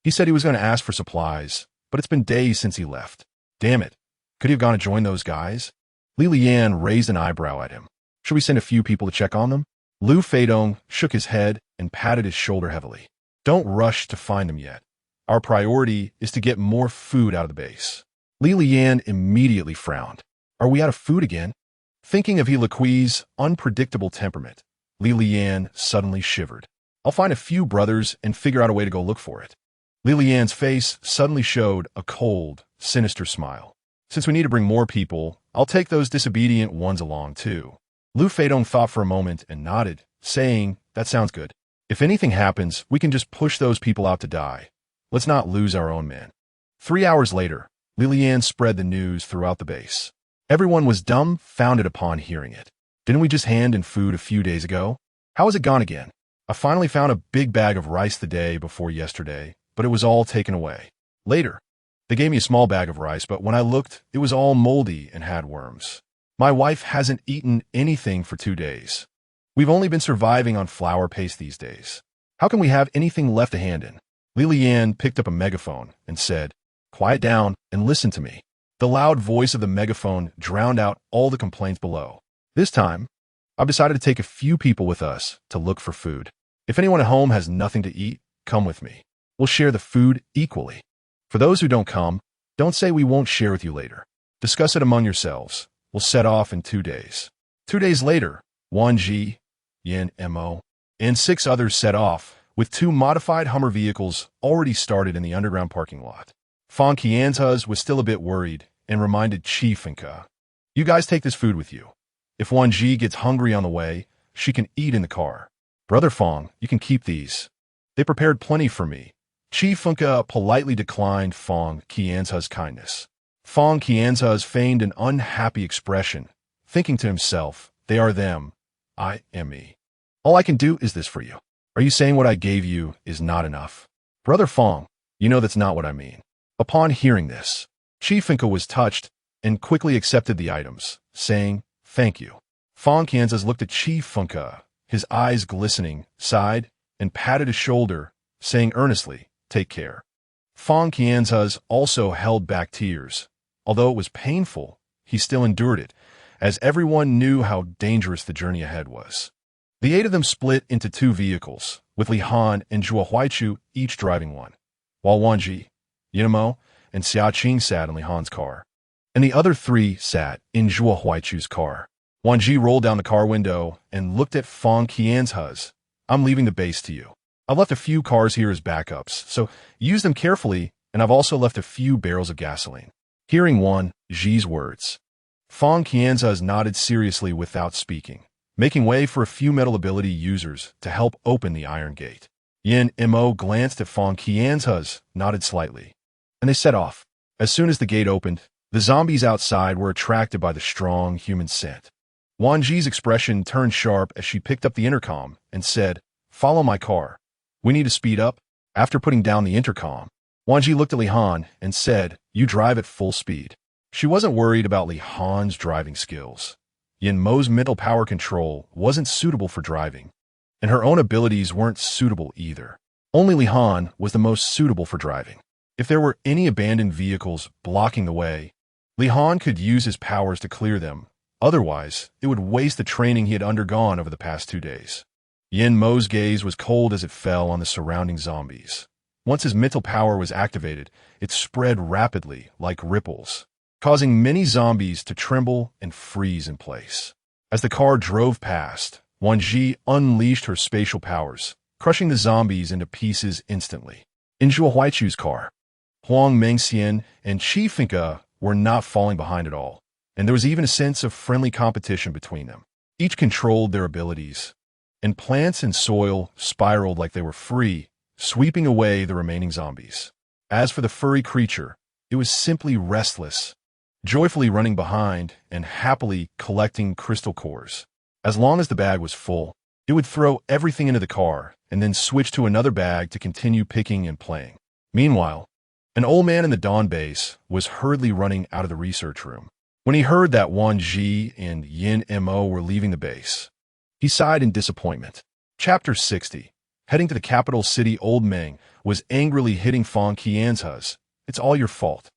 He said he was going to ask for supplies, but it's been days since he left. Damn it, could he have gone to join those guys? Lilian raised an eyebrow at him. Should we send a few people to check on them? Lu Feidong shook his head and patted his shoulder heavily. Don't rush to find them yet. Our priority is to get more food out of the base. Lilian immediately frowned. Are we out of food again? Thinking of Liqui's unpredictable temperament, Lilian suddenly shivered. I'll find a few brothers and figure out a way to go look for it. Lilian's face suddenly showed a cold, sinister smile. Since we need to bring more people, I'll take those disobedient ones along too. Lu Feidong thought for a moment and nodded, saying, that sounds good. If anything happens, we can just push those people out to die. Let's not lose our own men. 3 hours later, Lilian spread the news throughout the base. Everyone was dumbfounded upon hearing it. Didn't we just hand in food a few days ago? How has it gone again? I finally found a big bag of rice the day before yesterday, but it was all taken away. Later, they gave me a small bag of rice, but when I looked, it was all moldy and had worms. My wife hasn't eaten anything for 2 days. We've only been surviving on flour paste these days. How can we have anything left to hand in? Lilian picked up a megaphone and said, quiet down and listen to me. The loud voice of the megaphone drowned out all the complaints below. This time, I've decided to take a few people with us to look for food. If anyone at home has nothing to eat, come with me. We'll share the food equally. For those who don't come, don't say we won't share with you later. Discuss it among yourselves. We'll set off in 2 days. 2 days later, Wan Zhi, Yin Mo, and 6 others set off, with 2 modified Hummer vehicles already started in the underground parking lot. Fang Qianzhe was still a bit worried and reminded Qi Fengke, you guys take this food with you. If Wan Zhi gets hungry on the way, she can eat in the car. Brother Fang, you can keep these. They prepared plenty for me. Qi Fengke politely declined Fang Qianzhe's kindness. Fang Qianzhe feigned an unhappy expression, thinking to himself, they are them, I am me. All I can do is this for you. Are you saying what I gave you is not enough? Brother Fang, you know that's not what I mean. Upon hearing this, Qi Fengke was touched and quickly accepted the items, saying, thank you. Fang Qianzhe looked at Qi Fengke, his eyes glistening, sighed, and patted his shoulder, saying earnestly, take care. Fang Qianzhe also held back tears. Although it was painful, he still endured it, as everyone knew how dangerous the journey ahead was. The 8 of them split into 2 vehicles, with Li Han and Zhuo Huaichu each driving one, while Wan Zhi, Yin Mo, and Xia Qing sat in Li Han's car, and the other 3 sat in Zhuo Huaichu's car. Wan Zhi rolled down the car window and looked at Fang Qianzhe. I'm leaving the base to you. I've left a few cars here as backups, so use them carefully, and I've also left a few barrels of gasoline. Hearing Wan Zhi's words, Fang Qianzhe nodded seriously without speaking, making way for a few metal ability users to help open the iron gate. Yin Mo glanced at Fang Qianzhe, nodded slightly, and they set off. As soon as the gate opened, the zombies outside were attracted by the strong human scent. Wan Zhi's expression turned sharp as she picked up the intercom and said, "Follow my car. We need to speed up." After putting down the intercom, Wan Zhi looked at Li Han and said, "You drive at full speed." She wasn't worried about Li Han's driving skills. Yin Mo's mental power control wasn't suitable for driving, and her own abilities weren't suitable either. Only Li Han was the most suitable for driving. If there were any abandoned vehicles blocking the way, Li Han could use his powers to clear them. Otherwise, it would waste the training he had undergone over the past 2 days. Yin Mo's gaze was cold as it fell on the surrounding zombies. Once his mental power was activated, it spread rapidly like ripples, causing many zombies to tremble and freeze in place. As the car drove past, Wan Zhi unleashed her spatial powers, crushing the zombies into pieces instantly. In Zhuo Huaichu's car, Huang Mengxian and Qi Finke were not falling behind at all, and there was even a sense of friendly competition between them. Each controlled their abilities, and plants and soil spiraled like they were free, sweeping away the remaining zombies. As for the furry creature, it was simply restless, joyfully running behind and happily collecting crystal cores. As long as the bag was full, it would throw everything into the car and then switch to another bag to continue picking and playing. Meanwhile, an old man in the Dawn base was hurriedly running out of the research room. When he heard that Wan Zhi and Yin Mo were leaving the base, he sighed in disappointment. Chapter 60. Heading to the capital city, Old Meng was angrily hitting Fang Qianzhe's. "It's all your fault.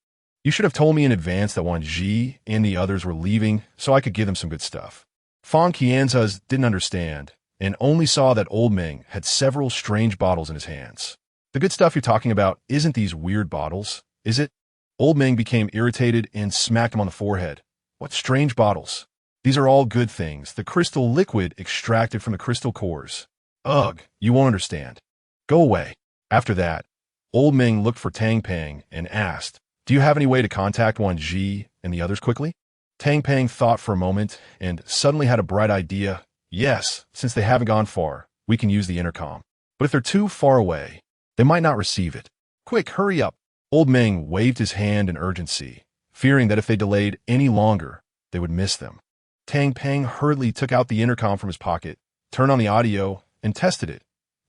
You should have told me in advance that Wan Zhi and the others were leaving so I could give them some good stuff." Fang Qianzhe didn't understand and only saw that Old Meng had several strange bottles in his hands. "The good stuff you're talking about isn't these weird bottles, is it?" Old Meng became irritated and smacked him on the forehead. "What strange bottles? These are all good things, the crystal liquid extracted from the crystal cores." "Ugh, you won't understand. Go away." After that, Old Meng looked for Tang Pang and asked, "Do you have any way to contact Wan Zhi and the others quickly?" Tang Pang thought for a moment and suddenly had a bright idea. "Yes, since they haven't gone far, we can use the intercom. But if they're too far away, they might not receive it. Quick, hurry up." Old Meng waved his hand in urgency, fearing that if they delayed any longer, they would miss them. Tang Pang hurriedly took out the intercom from his pocket, turned on the audio, and tested it.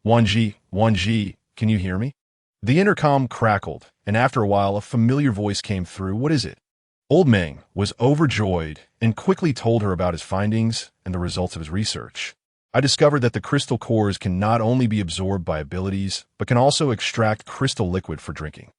Wan Zhi, can you hear me?" The intercom crackled, and after a while a familiar voice came through. "What is it?" Old Meng was overjoyed and quickly told her about his findings and the results of his research. "I discovered that the crystal cores can not only be absorbed by abilities, but can also extract crystal liquid for drinking."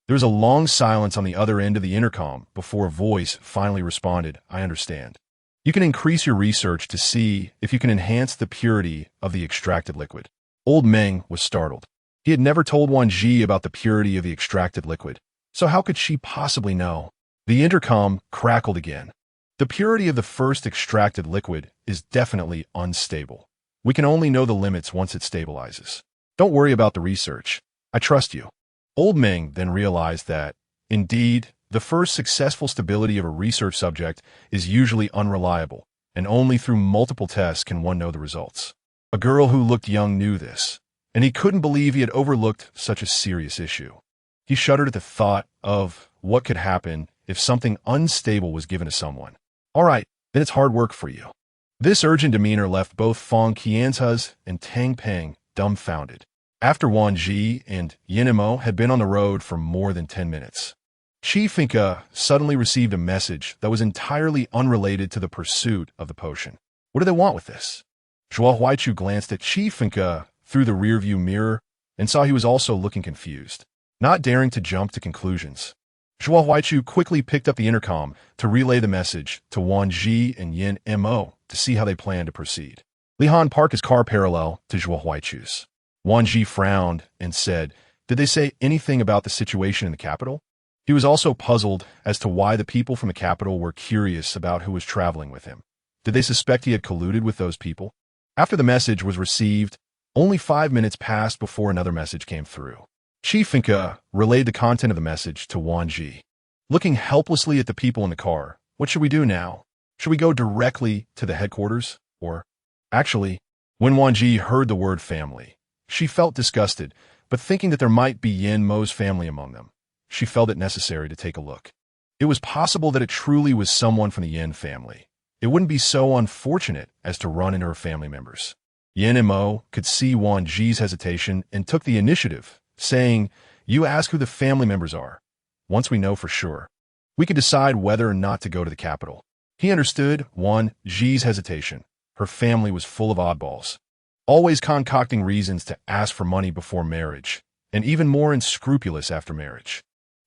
There was a long silence on the other end of the intercom before a voice finally responded, "I understand. You can increase your research to see if you can enhance the purity of the extracted liquid." Old Meng was startled. He had never told Wan Zhi about the purity of the extracted liquid, so how could she possibly know? The intercom crackled again. "The purity of the first extracted liquid is definitely unstable. We can only know the limits once it stabilizes. Don't worry about the research. I trust you." Old Meng then realized that, indeed, the first successful stability of a research subject is usually unreliable, and only through multiple tests can one know the results. A girl who looked young knew this, and he couldn't believe he had overlooked such a serious issue. He shuddered at the thought of what could happen if something unstable was given to someone. "All right, then it's hard work for you." This urgent demeanor left both Fang Qianzhe and Tang Pang dumbfounded. After Wan Zhi and Yin Mo had been on the road for more than 10 minutes, Qi Finke suddenly received a message that was entirely unrelated to the pursuit of the potion. What do they want with this? Zhuo Huaichu glanced at Qi Finke through the rearview mirror and saw he was also looking confused. Not daring to jump to conclusions, Zhuo Huaichu quickly picked up the intercom to relay the message to Wan Zhi and Yin Mo to see how they planned to proceed. Li Han parked his car parallel to Zhuo Huaichu's. Wan Zhi frowned and said, "Did they say anything about the situation in the capital?" He was also puzzled as to why the people from the capital were curious about who was traveling with him. Did they suspect he had colluded with those people? After the message was received, only 5 minutes passed before another message came through. Qi Finke relayed the content of the message to Wan Zhi. Looking helplessly at the people in the car, "What should we do now? Should we go directly to the headquarters? Or—" Actually, when Wan Zhi heard the word family, she felt disgusted, but thinking that there might be Yin Mo's family among them, she felt it necessary to take a look. It was possible that it truly was someone from the Yin family, it wouldn't be so unfortunate as to run into her family members. Yin and Mo could see Wan Zhi's hesitation and took the initiative, saying, "You ask who the family members are. Once we know for sure, we could decide whether or not to go to the capital." He understood Wan Zhi's hesitation. Her family was full of oddballs, always concocting reasons to ask for money before marriage, and even more unscrupulous after marriage.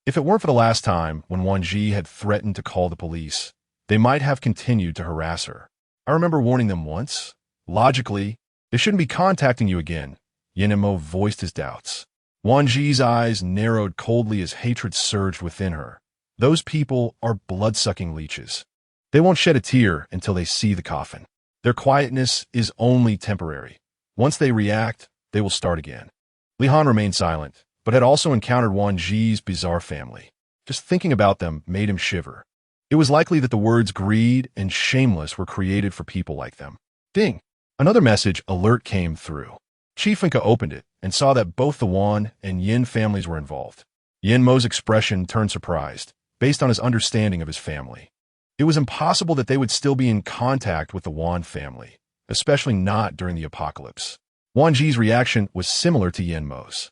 If it weren't for the last time when Wan Zhi had threatened to call the police, they might have continued to harass her. "I remember warning them once. Logically, they shouldn't be contacting you again." Yin and Mo voiced his doubts. Wan Zhi's eyes narrowed coldly as hatred surged within her. Those people are blood-sucking leeches. They won't shed a tear until they see the coffin. Their quietness is only temporary. Once they react, they will start again. Li Han remained silent, but had also encountered Wan Zhi's bizarre family. Just thinking about them made him shiver. It was likely that the words greed and shameless were created for people like them. Ding! Another message alert came through. Chief Inca opened it and saw that both the Wan and Yin families were involved. Yin Mo's expression turned surprised, based on his understanding of his family. It was impossible that they would still be in contact with the Wan family, especially not during the apocalypse. Wan Zhi's reaction was similar to Yin Mo's.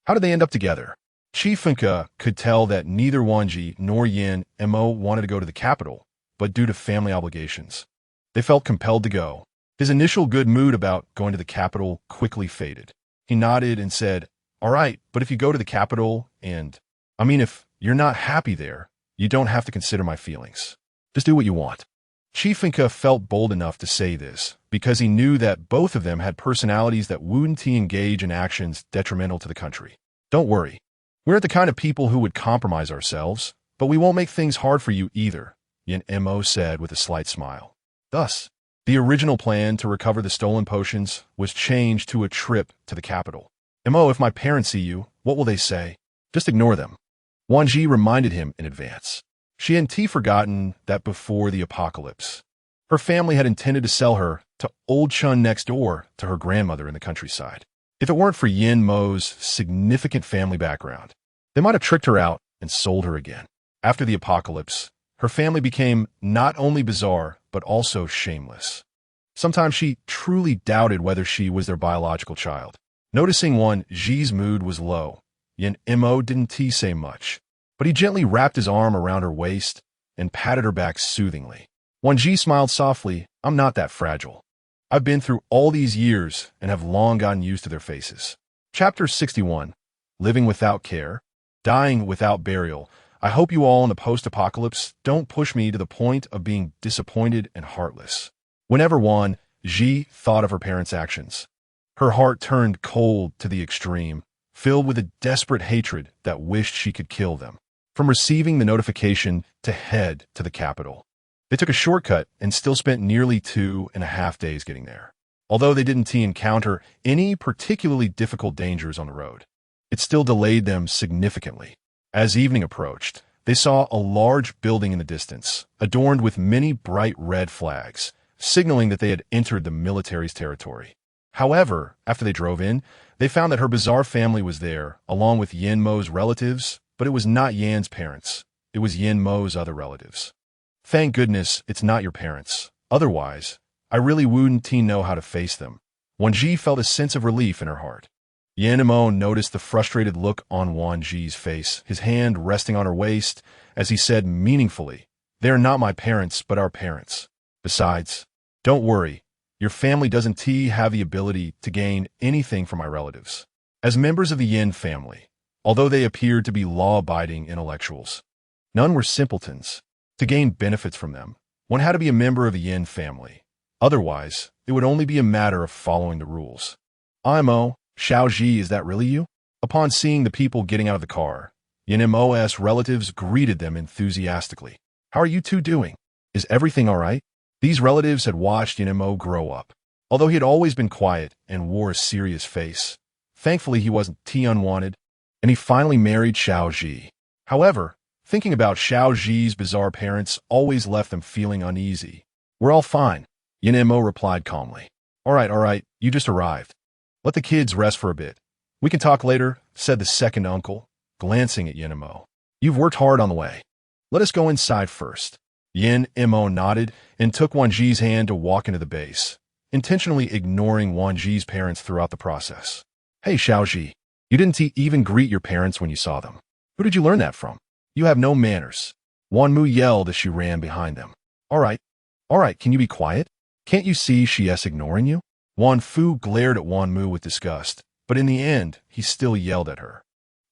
How did they end up together? Chief Inca could tell that neither Wan Zhi nor Yin and Mo wanted to go to the capital, but due to family obligations, they felt compelled to go. His initial good mood about going to the capital quickly faded. He nodded and said, "All right, but if you go to the capital if you're not happy there, you don't have to consider my feelings. Just do what you want." Chief Inca felt bold enough to say this because he knew that both of them had personalities that wouldn't engage in actions detrimental to the country. "Don't worry. We're the kind of people who would compromise ourselves, but we won't make things hard for you either," Yin Mo said with a slight smile. Thus, the original plan to recover the stolen potions was changed to a trip to the capital. "Mo, if my parents see you, what will they say?" "Just ignore them." Wan Zhi reminded him in advance. She hadn't forgotten that before the apocalypse, her family had intended to sell her to Old Chun next door to her grandmother in the countryside. If it weren't for Yin Mo's significant family background, they might have tricked her out and sold her again. After the apocalypse, her family became not only bizarre, but also shameless. Sometimes she truly doubted whether she was their biological child. Noticing Wan Zhi's mood was low, Yin Mo didn't say much, but he gently wrapped his arm around her waist and patted her back soothingly. Wan Zhi smiled softly. "I'm not that fragile. I've been through all these years and have long gotten used to their faces." Chapter 61, Living Without Care, Dying Without Burial. I hope you all in the post-apocalypse don't push me to the point of being disappointed and heartless. Whenever Wan Zhi thought of her parents' actions, her heart turned cold to the extreme, filled with a desperate hatred that wished she could kill them. From receiving the notification to head to the capital, they took a shortcut and still spent nearly 2.5 days getting there. Although they didn't encounter any particularly difficult dangers on the road, it still delayed them significantly. As evening approached, they saw a large building in the distance, adorned with many bright red flags, signaling that they had entered the military's territory. However, after they drove in, they found that her bizarre family was there, along with Yin Mo's relatives, but it was not Yan's parents. It was Yin Mo's other relatives. "Thank goodness it's not your parents. Otherwise, I really wouldn't know how to face them." Wan Zhi felt a sense of relief in her heart. Yin Mo noticed the frustrated look on Wan Zhi's face, his hand resting on her waist, as he said meaningfully, "They are not my parents, but our parents. Besides, don't worry. Your family doesn't have the ability to gain anything from my relatives." As members of the Yin family, although they appeared to be law-abiding intellectuals, none were simpletons. To gain benefits from them, one had to be a member of the Yin family. Otherwise, it would only be a matter of following the rules. "Mo, Xiao Zhi, is that really you?" Upon seeing the people getting out of the car, Yin Mo's relatives greeted them enthusiastically. "How are you two doing? Is everything all right?" These relatives had watched Yin Mo grow up. Although he had always been quiet and wore a serious face, thankfully he wasn't unwanted, and he finally married Xiao Zhi. However, thinking about Xiao Zhi's bizarre parents always left them feeling uneasy. "We're all fine," Yin Mo replied calmly. All right, you just arrived. Let the kids rest for a bit. We can talk later," said the second uncle, glancing at Yin Mo. "You've worked hard on the way. Let us go inside first." Yin Mo nodded and took Wan Zhi's hand to walk into the base, intentionally ignoring Wan Zhi's parents throughout the process. Hey, Xiaozhi, you didn't even greet your parents when you saw them. Who did you learn that from? You have no manners. Wan Mu yelled as she ran behind them. All right, can you be quiet? Can't you see she's ignoring you? Wan Fu glared at Wan Mu with disgust, but in the end, he still yelled at her.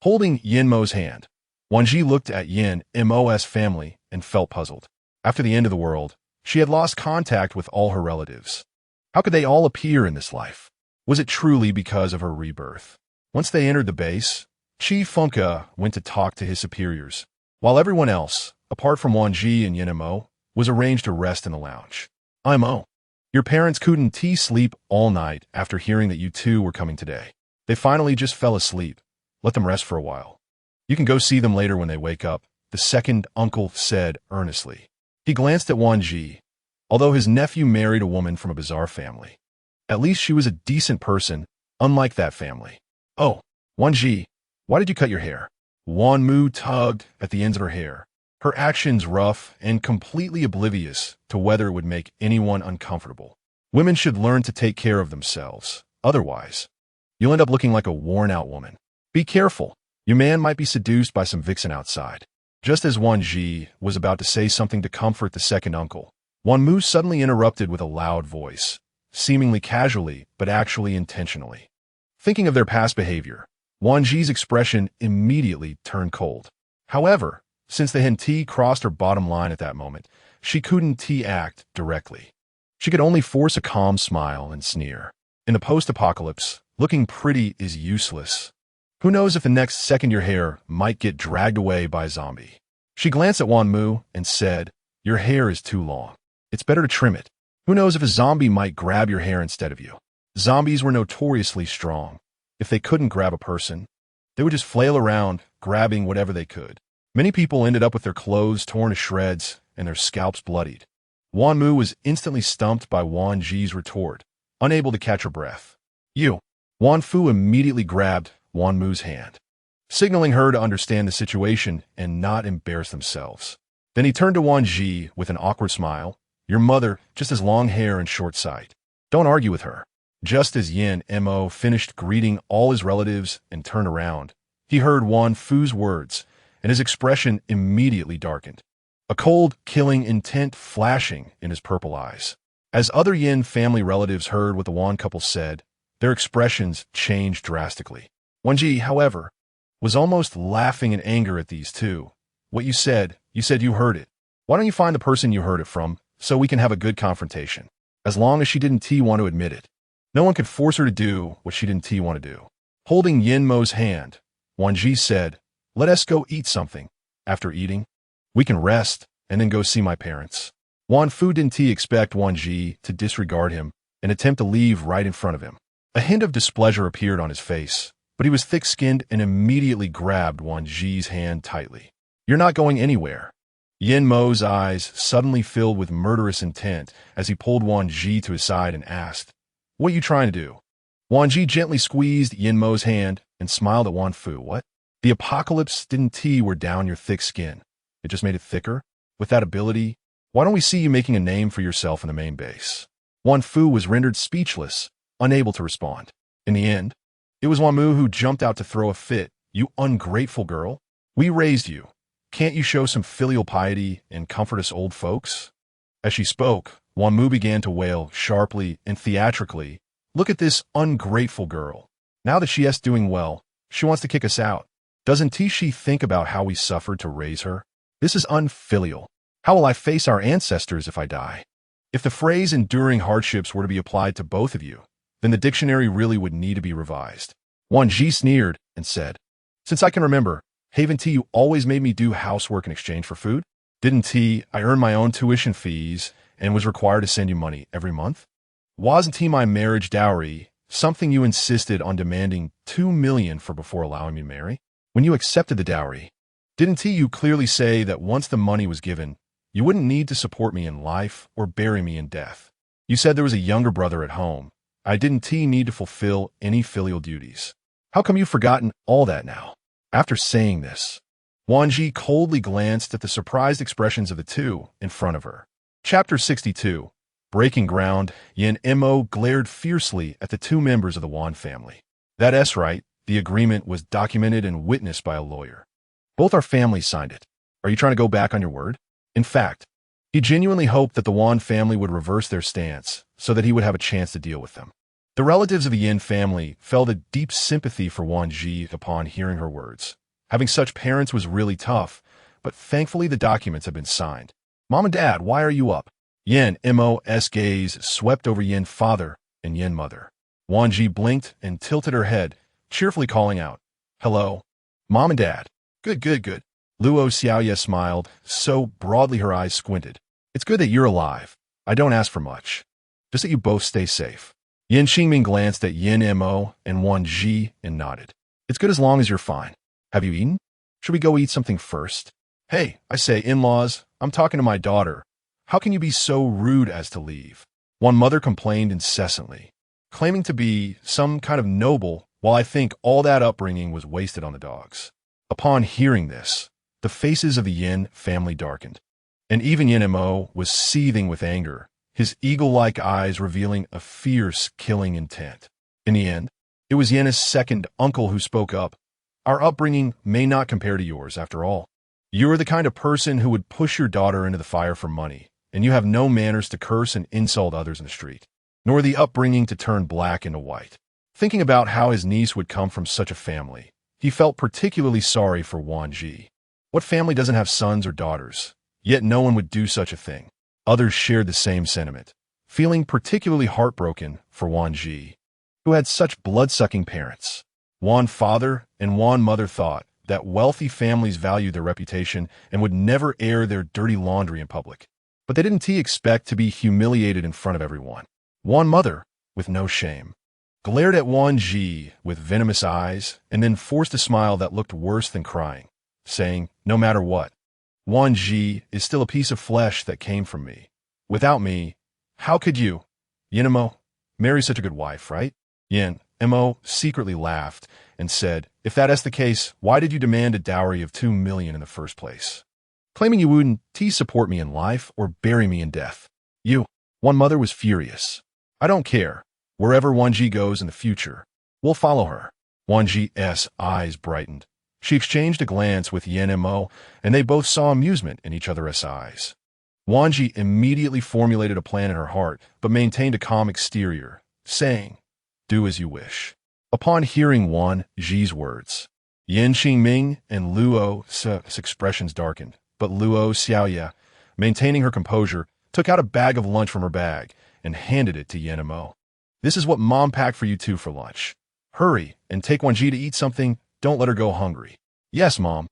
Holding Yin Mo's hand, Wan Zhi looked at Yin Mo's family and felt puzzled. After the end of the world, she had lost contact with all her relatives. How could they all appear in this life? Was it truly because of her rebirth? Once they entered the base, Chi Funke went to talk to his superiors, while everyone else, apart from Wan Zhi and Yin Mo, was arranged to rest in the lounge. Mo, your parents couldn't sleep all night after hearing that you two were coming today. They finally just fell asleep. Let them rest for a while. You can go see them later when they wake up, the second uncle said earnestly. He glanced at Wan Zhi. Although his nephew married a woman from a bizarre family, at least she was a decent person, unlike that family. Oh, Wan Zhi, why did you cut your hair? Wan Mu tugged at the ends of her hair, her actions rough and completely oblivious to whether it would make anyone uncomfortable. Women should learn to take care of themselves. Otherwise, you'll end up looking like a worn-out woman. Be careful. Your man might be seduced by some vixen outside. Just as Wan Zhi was about to say something to comfort the second uncle, Wan Mu suddenly interrupted with a loud voice, seemingly casually, but actually intentionally. Thinking of their past behavior, Wan Zhi's expression immediately turned cold. However, since the hentai crossed her bottom line at that moment, she couldn't act directly. She could only force a calm smile and sneer. In the post-apocalypse, looking pretty is useless. Who knows if the next second your hair might get dragged away by a zombie. She glanced at Wan Mu and said, your hair is too long. It's better to trim it. Who knows if a zombie might grab your hair instead of you. Zombies were notoriously strong. If they couldn't grab a person, they would just flail around, grabbing whatever they could. Many people ended up with their clothes torn to shreds and their scalps bloodied. Wan Mu was instantly stumped by Wan Zhi's retort, unable to catch her breath. You. Wan Fu immediately grabbed Wan Mu's hand, signaling her to understand the situation and not embarrass themselves. Then he turned to Wan Zhi with an awkward smile. Your mother just has long hair and short sight. Don't argue with her. Just as Yin Mo finished greeting all his relatives and turned around, he heard Wan Fu's words, and his expression immediately darkened, a cold, killing intent flashing in his purple eyes. As other Yin family relatives heard what the Wan couple said, their expressions changed drastically. Wan Zhi, however, was almost laughing in anger at these two. What you said you heard it. Why don't you find the person you heard it from, so we can have a good confrontation? As long as she didn't want to admit it. No one could force her to do what she didn't want to do. Holding Yin Mo's hand, Wan Zhi said, let us go eat something. After eating, we can rest and then go see my parents. Wan Fu didn't expect Wan Zhi to disregard him and attempt to leave right in front of him. A hint of displeasure appeared on his face, but he was thick-skinned and immediately grabbed Wan Zhi's hand tightly. You're not going anywhere. Yin Mo's eyes suddenly filled with murderous intent as he pulled Wan Zhi to his side and asked, what are you trying to do? Wan Zhi gently squeezed Yin Mo's hand and smiled at Wan Fu. What? The apocalypse didn't wear down your thick skin. It just made it thicker. With that ability, why don't we see you making a name for yourself in the main base? Wan Fu was rendered speechless, unable to respond. In the end, it was Wan Mu who jumped out to throw a fit. You ungrateful girl. We raised you. Can't you show some filial piety and comfort us old folks? As she spoke, Wan Mu began to wail sharply and theatrically. Look at this ungrateful girl. Now that she is doing well, she wants to kick us out. Doesn't she think about how we suffered to raise her? This is unfilial. How will I face our ancestors if I die? If the phrase enduring hardships were to be applied to both of you, then the dictionary really would need to be revised. Wan Zhi sneered and said, since I can remember, haven't you always made me do housework in exchange for food? Didn't I earn my own tuition fees and was required to send you money every month? Wasn't my marriage dowry something you insisted on demanding 2 million for before allowing me to marry? When you accepted the dowry, didn't you clearly say that once the money was given, you wouldn't need to support me in life or bury me in death? You said there was a younger brother at home. I didn't need to fulfill any filial duties. How come you've forgotten all that now? After saying this, Wan Zhi coldly glanced at the surprised expressions of the two in front of her. Chapter 62. Breaking ground. Yin Mo glared fiercely at the two members of the Wan family. That's right, the agreement was documented and witnessed by a lawyer. Both our families signed it. Are you trying to go back on your word? In fact, he genuinely hoped that the Wan family would reverse their stance so that he would have a chance to deal with them. The relatives of the Yin family felt a deep sympathy for Wan Zhi upon hearing her words. Having such parents was really tough, but thankfully the documents had been signed. Mom and Dad, why are you up? Yin Mo's gaze swept over Yin father and Yin mother. Wan Zhi blinked and tilted her head, cheerfully calling out, "Hello, Mom and Dad." Good, good, good. Luo Xiaoye smiled, so broadly her eyes squinted. It's good that you're alive. I don't ask for much. Just that you both stay safe. Yin Xingming glanced at Yin Mo and Wan Zhi and nodded. It's good as long as you're fine. Have you eaten? Should we go eat something first? Hey, I say, in-laws, I'm talking to my daughter. How can you be so rude as to leave? One mother complained incessantly, claiming to be some kind of noble, while I think all that upbringing was wasted on the dogs. Upon hearing this, the faces of the Yin family darkened, and even Yin Mo was seething with anger, his eagle-like eyes revealing a fierce, killing intent. In the end, it was Yin's second uncle who spoke up. Our upbringing may not compare to yours, after all. You are the kind of person who would push your daughter into the fire for money, and you have no manners to curse and insult others in the street, nor the upbringing to turn black into white. Thinking about how his niece would come from such a family, he felt particularly sorry for Wan Zhi. What family doesn't have sons or daughters? Yet no one would do such a thing. Others shared the same sentiment, feeling particularly heartbroken for Wan Zhi, who had such blood-sucking parents. Wan father and Wan mother thought that wealthy families valued their reputation and would never air their dirty laundry in public. But they didn't expect to be humiliated in front of everyone. Wan mother, with no shame, glared at Wan Zhi with venomous eyes and then forced a smile that looked worse than crying, saying, no matter what, Wan Zhi is still a piece of flesh that came from me. Without me, how could you, Yin Mo, marry such a good wife, right? Yin Mo secretly laughed and said, if that is the case, why did you demand a dowry of 2 million in the first place? Claiming you wouldn't support me in life or bury me in death. You, Wan mother was furious. I don't care. Wherever Wan Zhi goes in the future, we'll follow her. Wan Zhi's eyes brightened. She exchanged a glance with Yin Mo, and they both saw amusement in each other's eyes. Wan Zhi immediately formulated a plan in her heart, but maintained a calm exterior, saying, do as you wish. Upon hearing Wan Zhi's words, Yin Xingming and Luo's expressions darkened, but Luo Xiaoye, maintaining her composure, took out a bag of lunch from her bag and handed it to Yin Mo. This is what Mom packed for you two for lunch. Hurry and take Wan Zhi to eat something. Don't let her go hungry. Yes, Mom.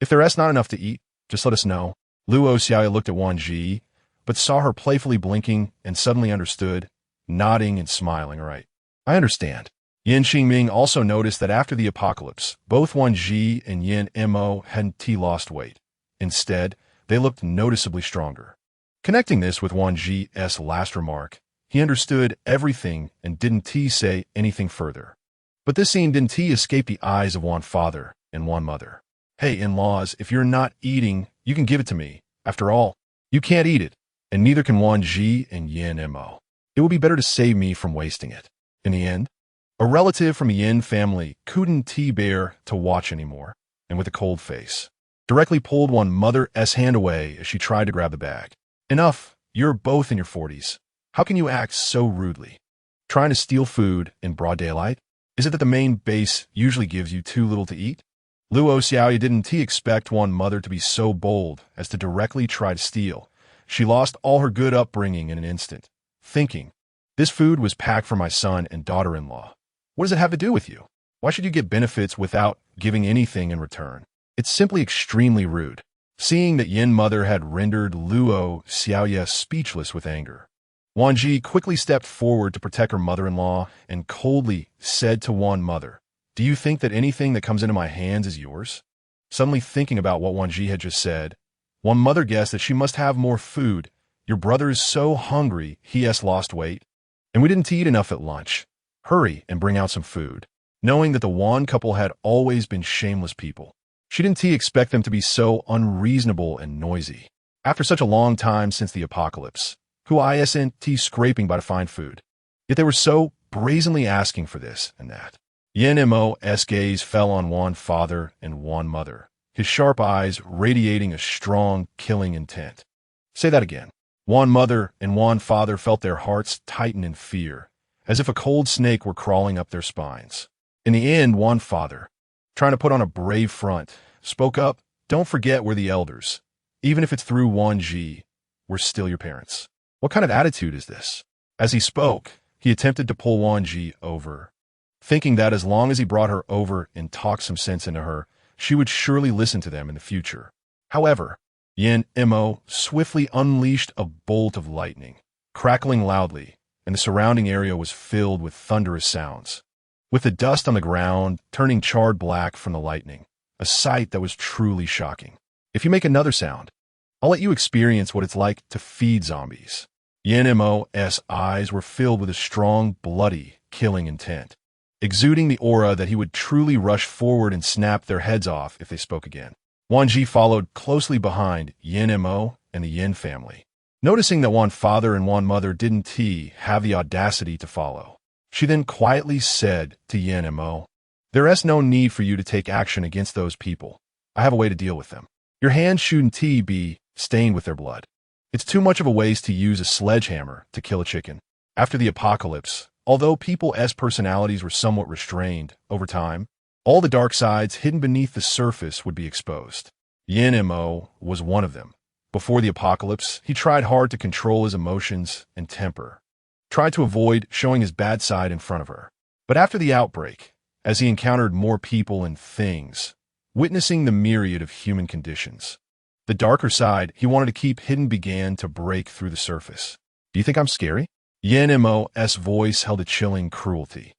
If there's not enough to eat, just let us know. Luo Xiaoye looked at Wan Zhi, but saw her playfully blinking and suddenly understood, nodding and smiling. All right, I understand. Yin Xingming also noticed that after the apocalypse, both Wan Zhi and Yin Mo hadn't lost weight. Instead, they looked noticeably stronger. Connecting this with Wan Zhi's last remark, he understood everything and didn't say anything further. But this scene didn't escape the eyes of Wan father and Wan mother. Hey, in-laws, if you're not eating, you can give it to me. After all, you can't eat it, and neither can Wan Zhi and Yin Mo. It would be better to save me from wasting it. In the end, a relative from the Yin family couldn't bear to watch anymore, and with a cold face, directly pulled Wan mother's hand away as she tried to grab the bag. Enough, you're both in your 40s. How can you act so rudely? Trying to steal food in broad daylight? Is it that the main base usually gives you too little to eat? Luo Xiaoye didn't expect Wan mother to be so bold as to directly try to steal. She lost all her good upbringing in an instant, thinking, this food was packed for my son and daughter-in-law. What does it have to do with you? Why should you get benefits without giving anything in return? It's simply extremely rude. Seeing that Yin mother had rendered Luo Xiaoye speechless with anger, Wan Zhi quickly stepped forward to protect her mother-in-law and coldly said to Wan mother, do you think that anything that comes into my hands is yours? Suddenly thinking about what Wan Zhi had just said, Wan mother guessed that she must have more food. Your brother is so hungry he has lost weight, and we didn't eat enough at lunch. Hurry and bring out some food. Knowing that the Wan couple had always been shameless people, She didn't expect them to be so unreasonable and noisy. After such a long time since the apocalypse, who isn't scraping by to find food. Yet they were so brazenly asking for this and that. Yin Mo's gaze fell on Wan father and Wan mother, his sharp eyes radiating a strong, killing intent. Say that again. Wan mother and Wan father felt their hearts tighten in fear, as if a cold snake were crawling up their spines. In the end, Wan father, trying to put on a brave front, spoke up, "Don't forget we're the elders. Even if it's through Wan Zhi, we're still your parents." What kind of attitude is this? As he spoke, he attempted to pull Wan Zhi over, thinking that as long as he brought her over and talked some sense into her, she would surely listen to them in the future. However, Yin Mo swiftly unleashed a bolt of lightning, crackling loudly, and the surrounding area was filled with thunderous sounds, with the dust on the ground turning charred black from the lightning, a sight that was truly shocking. If you make another sound, I'll let you experience what it's like to feed zombies. Yin Mo's eyes were filled with a strong, bloody, killing intent, exuding the aura that he would truly rush forward and snap their heads off if they spoke again. Wan Zhi followed closely behind Yin Mo and the Yin family. Noticing that Wan father and Wan mother didn't have the audacity to follow, she then quietly said to Yin Mo, "There's no need for you to take action against those people. I have a way to deal with them. Your hands shouldn't be stained with their blood. It's too much of a waste to use a sledgehammer to kill a chicken." After the apocalypse, although people's personalities were somewhat restrained over time, all the dark sides hidden beneath the surface would be exposed. Yin Mo was one of them. Before the apocalypse, he tried hard to control his emotions and temper, tried to avoid showing his bad side in front of her. But after the outbreak, as he encountered more people and things, witnessing the myriad of human conditions, the darker side he wanted to keep hidden began to break through the surface. "Do you think I'm scary?" Yin Mo's voice held a chilling cruelty.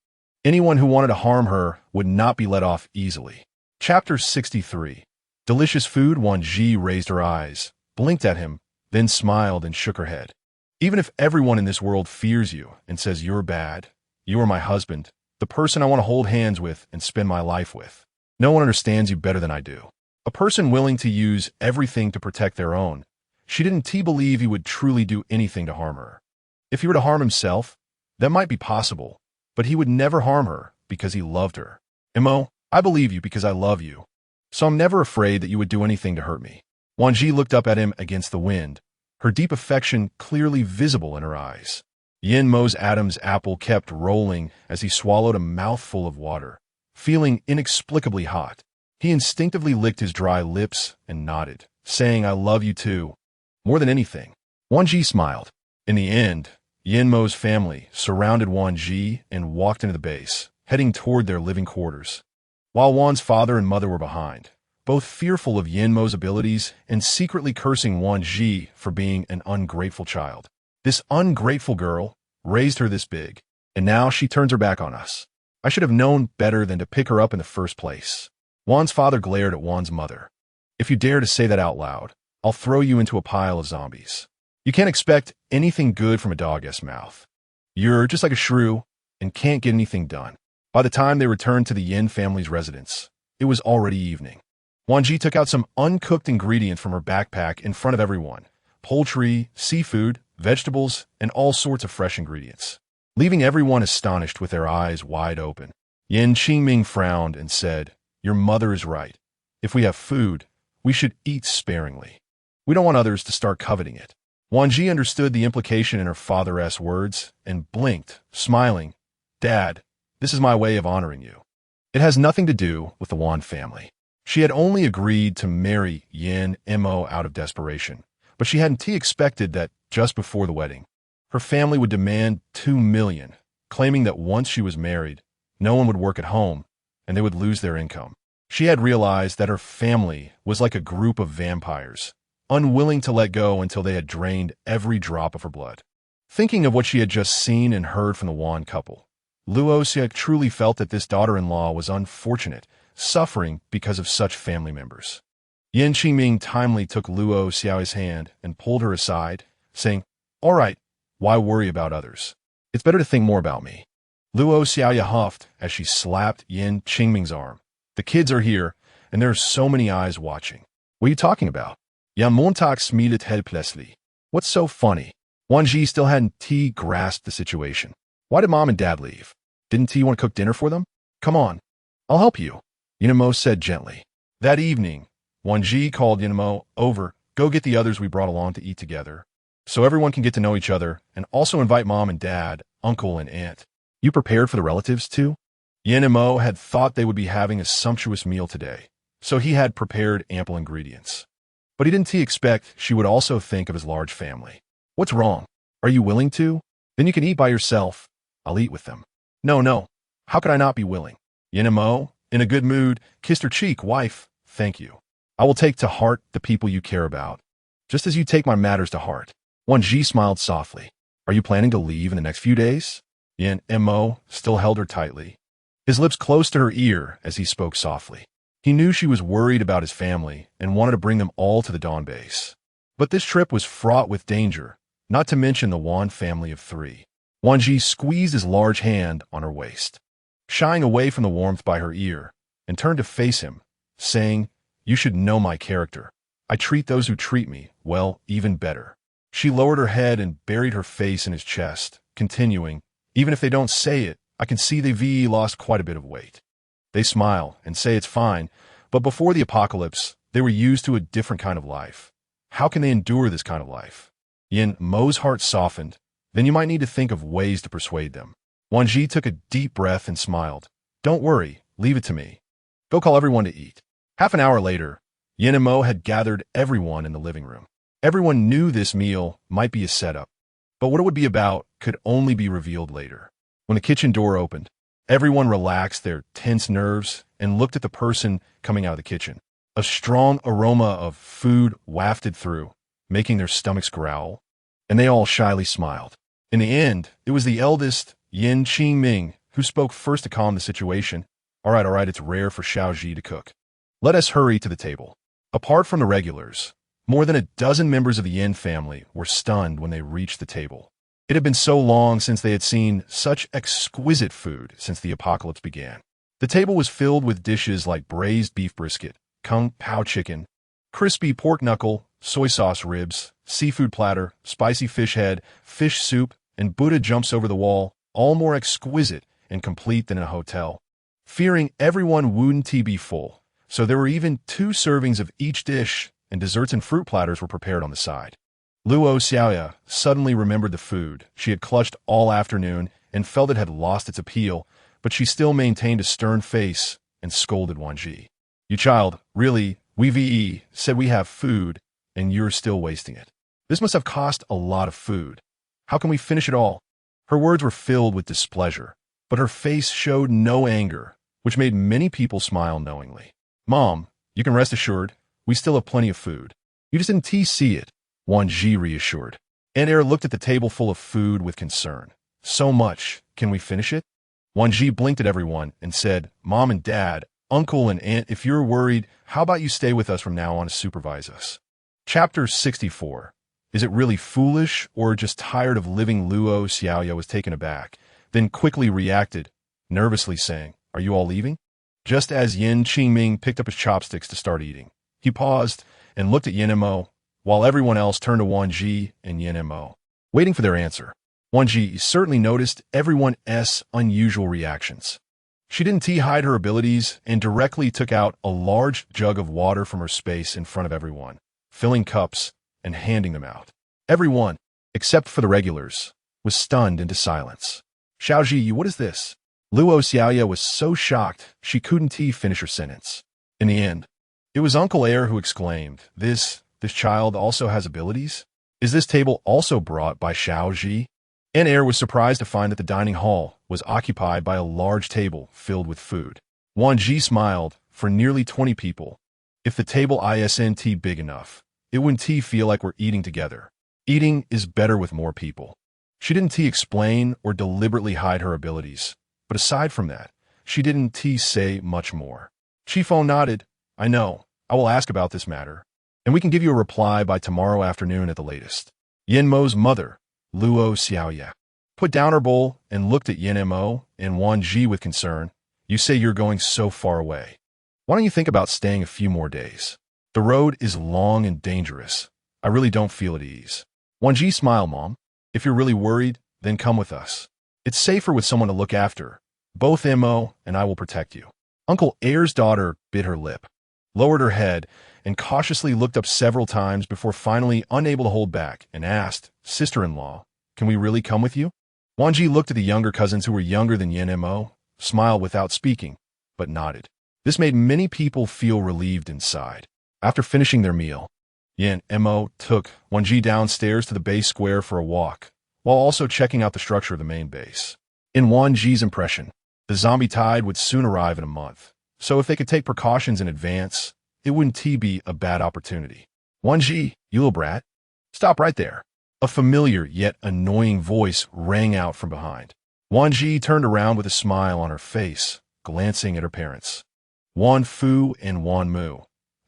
Anyone who wanted to harm her would not be let off easily. Chapter 63. Delicious food. Wan Zhi raised her eyes, blinked at him, then smiled and shook her head. "Even if everyone in this world fears you and says you're bad, you are my husband, the person I want to hold hands with and spend my life with. No one understands you better than I do. A person willing to use everything to protect their own. She didn't believe he would truly do anything to harm her. If he were to harm himself, that might be possible, but he would never harm her because he loved her. Mo, I believe you because I love you, so I'm never afraid that you would do anything to hurt me." Wan Zhi looked up at him against the wind, her deep affection clearly visible in her eyes. Yin Mo's Adam's apple kept rolling as he swallowed a mouthful of water, feeling inexplicably hot. He instinctively licked his dry lips and nodded, saying, "I love you too, more than anything." Wan Zhi smiled. In the end, Yin Mo's family surrounded Wan Zhi and walked into the base, heading toward their living quarters, while Wan's father and mother were behind, both fearful of Yin Mo's abilities and secretly cursing Wan Zhi for being an ungrateful child. "This ungrateful girl raised her this big, and now she turns her back on us. I should have known better than to pick her up in the first place." Wan's father glared at Wan's mother. "If you dare to say that out loud, I'll throw you into a pile of zombies. You can't expect anything good from a dog's mouth. You're just like a shrew and can't get anything done." By the time they returned to the Yin family's residence, it was already evening. Wan Zhi took out some uncooked ingredients from her backpack in front of everyone: poultry, seafood, vegetables, and all sorts of fresh ingredients, leaving everyone astonished with their eyes wide open. Yin Qingming frowned and said, "Your mother is right. If we have food, we should eat sparingly. We don't want others to start coveting it." Wan Zhi understood the implication in her father's words and blinked, smiling. "Dad, this is my way of honoring you. It has nothing to do with the Wan family." She had only agreed to marry Yin Mo out of desperation, but she hadn't expected that just before the wedding, her family would demand $2 million, claiming that once she was married, no one would work at home and they would lose their income. She had realized that her family was like a group of vampires, unwilling to let go until they had drained every drop of her blood. Thinking of what she had just seen and heard from the Wan couple, Luoxia truly felt that this daughter-in-law was unfortunate, suffering because of such family members. Yin Qingming timely took Luoxiao's hand and pulled her aside, saying, "All right, why worry about others? It's better to think more about me." Luoxiao huffed as she slapped Yin Qingming's arm. "The kids are here, and there are so many eyes watching. What are you talking about? Ja, Montag smiled helplessly. What's so funny? Wan Zhi still hadn't grasped the situation. Why did Mom and Dad leave? Didn't T want to cook dinner for them? Come on, I'll help you, Yinamo said gently. That evening, Wan Zhi called Yinamo over, go get the others we brought along to eat together, so everyone can get to know each other, and also invite Mom and Dad, Uncle and Aunt. You prepared for the relatives too? Yinamo had thought they would be having a sumptuous meal today, so he had prepared ample ingredients. But he didn't expect she would also think of his large family. What's wrong? Are you willing to? Then you can eat by yourself. I'll eat with them. No. How could I not be willing? Yinamo, in a good mood, kissed her cheek. Wife, thank you. I will take to heart the people you care about, just as you take my matters to heart. Wan Zhi smiled softly. Are you planning to leave in the next few days? Yinamo still held her tightly, his lips close to her ear as he spoke softly. He knew she was worried about his family and wanted to bring them all to the Dawn base. But this trip was fraught with danger, not to mention the Wan family of 3. Wan Zhi squeezed his large hand on her waist, shying away from the warmth by her ear, and turned to face him, saying, You should know my character. I treat those who treat me, well, even better. She lowered her head and buried her face in his chest, continuing, Even if they don't say it, I can see they've lost quite a bit of weight. They smile and say it's fine, but before the apocalypse, they were used to a different kind of life. How can they endure this kind of life? Yin Mo's heart softened. Then you might need to think of ways to persuade them. Wan Zhi took a deep breath and smiled. Don't worry, leave it to me. Go call everyone to eat. Half an hour later, Yin and Mo had gathered everyone in the living room. Everyone knew this meal might be a setup, but what it would be about could only be revealed later. When the kitchen door opened, everyone relaxed their tense nerves and looked at the person coming out of the kitchen. A strong aroma of food wafted through, making their stomachs growl, and they all shyly smiled. In the end, it was the eldest, Yin Qingming, who spoke first to calm the situation. All right, it's rare for Xiao Zhi to cook. Let us hurry to the table. Apart from the regulars, more than a dozen members of the Yin family were stunned when they reached the table. It had been so long since they had seen such exquisite food since the apocalypse began. The table was filled with dishes like braised beef brisket, kung pao chicken, crispy pork knuckle, soy sauce ribs, seafood platter, spicy fish head, fish soup, and Buddha jumps over the wall, all more exquisite and complete than in a hotel. Fearing everyone wouldn't be full, so there were even 2 servings of each dish, and desserts and fruit platters were prepared on the side. Luo Xiaoya suddenly remembered the food she had clutched all afternoon and felt it had lost its appeal, but she still maintained a stern face and scolded Wan Zhi. You child, really, we said we have food, and you're still wasting it. This must have cost a lot of food. How can we finish it all? Her words were filled with displeasure, but her face showed no anger, which made many people smile knowingly. Mom, you can rest assured, we still have plenty of food. You just didn't see it, Wan Zhi reassured. Aunt Er looked at the table full of food with concern. So much, can we finish it? Wan Zhi blinked at everyone and said, Mom and Dad, Uncle and Aunt, if you're worried, how about you stay with us from now on to supervise us? Chapter 64. Is it really foolish or just tired of living? Luo Xiaoya was taken aback, then quickly reacted, nervously saying, Are you all leaving? Just as Yin Qingming picked up his chopsticks to start eating, he paused and looked at Yin and Mo, while everyone else turned to Wan Zhi and Yin and Mo, waiting for their answer. Wan Zhi certainly noticed everyone's unusual reactions. She didn't hide her abilities and directly took out a large jug of water from her space in front of everyone, filling cups and handing them out. Everyone, except for the regulars, was stunned into silence. Xiao Zhi, what is this? Luo Xiaoya was so shocked she couldn't finish her sentence. In the end, it was Uncle Er who exclaimed, This child also has abilities? Is this table also brought by Xiao Zhi? Aunt Er was surprised to find that the dining hall was occupied by a large table filled with food. Wan Zhi smiled. For nearly 20 people. If the table isn't big enough, it wouldn't feel like we're eating together. Eating is better with more people. She didn't explain or deliberately hide her abilities, but aside from that, she didn't say much more. Chifeng nodded. I know. I will ask about this matter, and we can give you a reply by tomorrow afternoon at the latest. Yin Mo's mother, Luo Xiaoya, put down her bowl and looked at Yin Mo and Wan Zhi with concern. You say you're going so far away. Why don't you think about staying a few more days? The road is long and dangerous. I really don't feel at ease. Wan Zhi smiled, Mom. If you're really worried, then come with us. It's safer with someone to look after. Both Mo and I will protect you. Uncle Air's daughter bit her lip, lowered her head, and cautiously looked up several times before finally unable to hold back and asked, Sister-in-law, can we really come with you? Wan Zhi looked at the younger cousins who were younger than Mo, smiled without speaking, but nodded. This made many people feel relieved inside. After finishing their meal, Mo took Wan Zhi downstairs to the base square for a walk, while also checking out the structure of the main base. In Wan Zhi's impression, the zombie tide would soon arrive in a month, so if they could take precautions in advance, it wouldn't be a bad opportunity. Wan Zhi, you little brat, stop right there. A familiar yet annoying voice rang out from behind. Wan Zhi turned around with a smile on her face, glancing at her parents, Wan Fu and Wan Mu,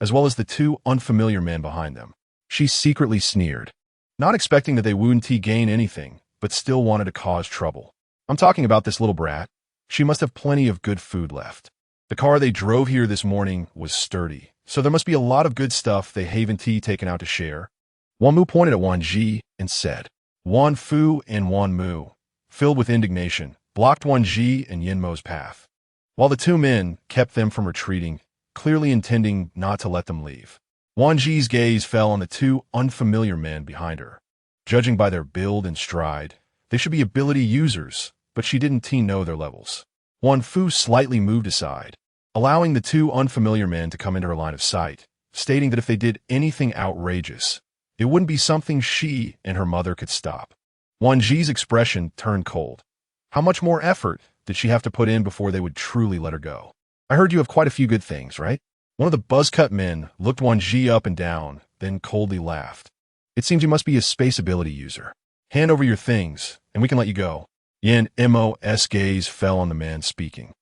as well as the two unfamiliar men behind them. She secretly sneered, not expecting that they wouldn't gain anything, but still wanted to cause trouble. I'm talking about this little brat. She must have plenty of good food left. The car they drove here this morning was sturdy, so there must be a lot of good stuff they haven't taken out to share. Wan Mu pointed at Wan Zhi and said. Wan Fu and Wan Mu, filled with indignation, blocked Wan Zhi and Yin Mo's path, while the two men kept them from retreating, clearly intending not to let them leave. Wan Zhi's gaze fell on the two unfamiliar men behind her. Judging by their build and stride, they should be ability users, but she didn't know their levels. Wan Fu slightly moved aside, allowing the two unfamiliar men to come into her line of sight, stating that if they did anything outrageous, it wouldn't be something she and her mother could stop. Wan Zhi's expression turned cold. How much more effort did she have to put in before they would truly let her go? I heard you have quite a few good things, right? One of the buzzcut men looked Wan Zhi up and down, then coldly laughed. It seems you must be a space ability user. Hand over your things, and we can let you go. Mo's gaze fell on the man speaking.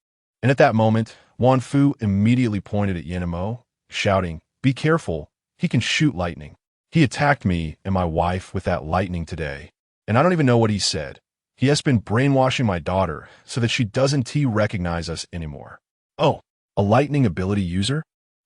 And at that moment, Wan Fu immediately pointed at Mo, shouting, Be careful, he can shoot lightning. He attacked me and my wife with that lightning today, and I don't even know what he said. He has been brainwashing my daughter so that she doesn't recognize us anymore. Oh, a lightning ability user?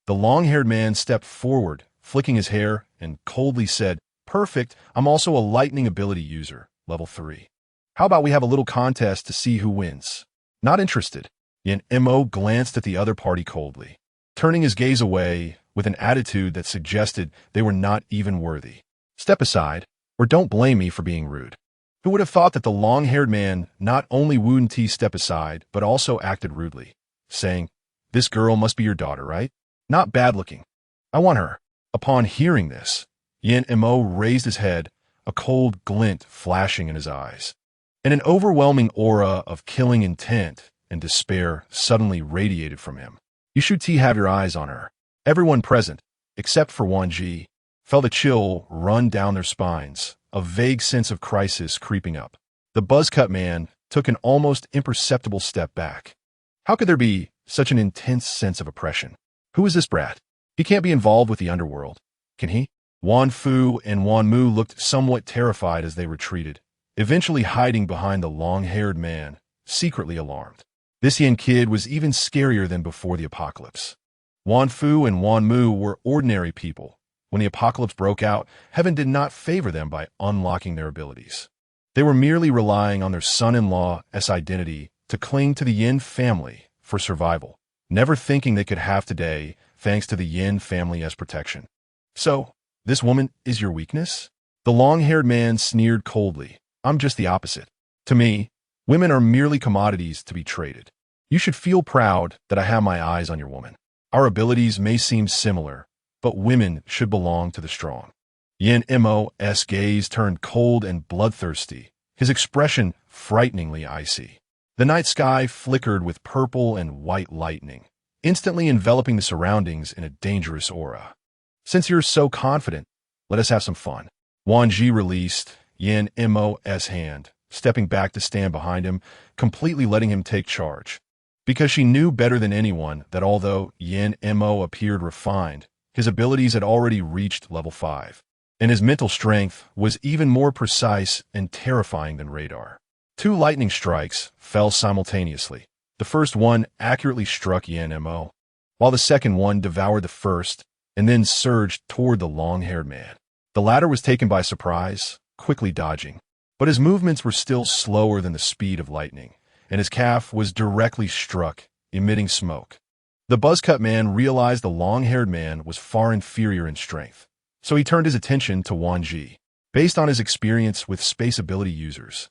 The long-haired man stepped forward, flicking his hair, and coldly said, Perfect, I'm also a lightning ability user, level 3. How about we have a little contest to see who wins? Not interested. Mo glanced at the other party coldly, turning his gaze away with an attitude that suggested they were not even worthy. Step aside, or don't blame me for being rude. Who would have thought that the long-haired man not only wouldn't step aside, but also acted rudely, saying, This girl must be your daughter, right? Not bad-looking. I want her. Upon hearing this, Mo raised his head, a cold glint flashing in his eyes, and an overwhelming aura of killing intent and despair suddenly radiated from him. You should have your eyes on her. Everyone present, except for Wan Zhi, felt a chill run down their spines, a vague sense of crisis creeping up. The buzzcut man took an almost imperceptible step back. How could there be such an intense sense of oppression? Who is this brat? He can't be involved with the underworld, can he? Wan Fu and Wan Mu looked somewhat terrified as they retreated, eventually hiding behind the long-haired man, secretly alarmed. This Yin kid was even scarier than before the apocalypse. Wan Fu and Wan Mu were ordinary people. When the apocalypse broke out, heaven did not favor them by unlocking their abilities. They were merely relying on their son-in-law's identity to cling to the Yin family for survival, never thinking they could have today thanks to the Yin family's protection. So, this woman is your weakness? The long-haired man sneered coldly. I'm just the opposite. To me, women are merely commodities to be traded. You should feel proud that I have my eyes on your woman. Our abilities may seem similar, but women should belong to the strong. Mo's gaze turned cold and bloodthirsty, his expression frighteningly icy. The night sky flickered with purple and white lightning, instantly enveloping the surroundings in a dangerous aura. Since you're so confident, let us have some fun. Wan Zhi released Mo's hand, stepping back to stand behind him, completely letting him take charge. Because she knew better than anyone that although Mo appeared refined, his abilities had already reached level 5, and his mental strength was even more precise and terrifying than radar. 2 lightning strikes fell simultaneously. The first one accurately struck Mo, while the second one devoured the first and then surged toward the long-haired man. The latter was taken by surprise, quickly dodging, but his movements were still slower than the speed of lightning, and his calf was directly struck, emitting smoke. The buzz-cut man realized the long-haired man was far inferior in strength, so he turned his attention to Wan Zhi. Based on his experience with space ability users,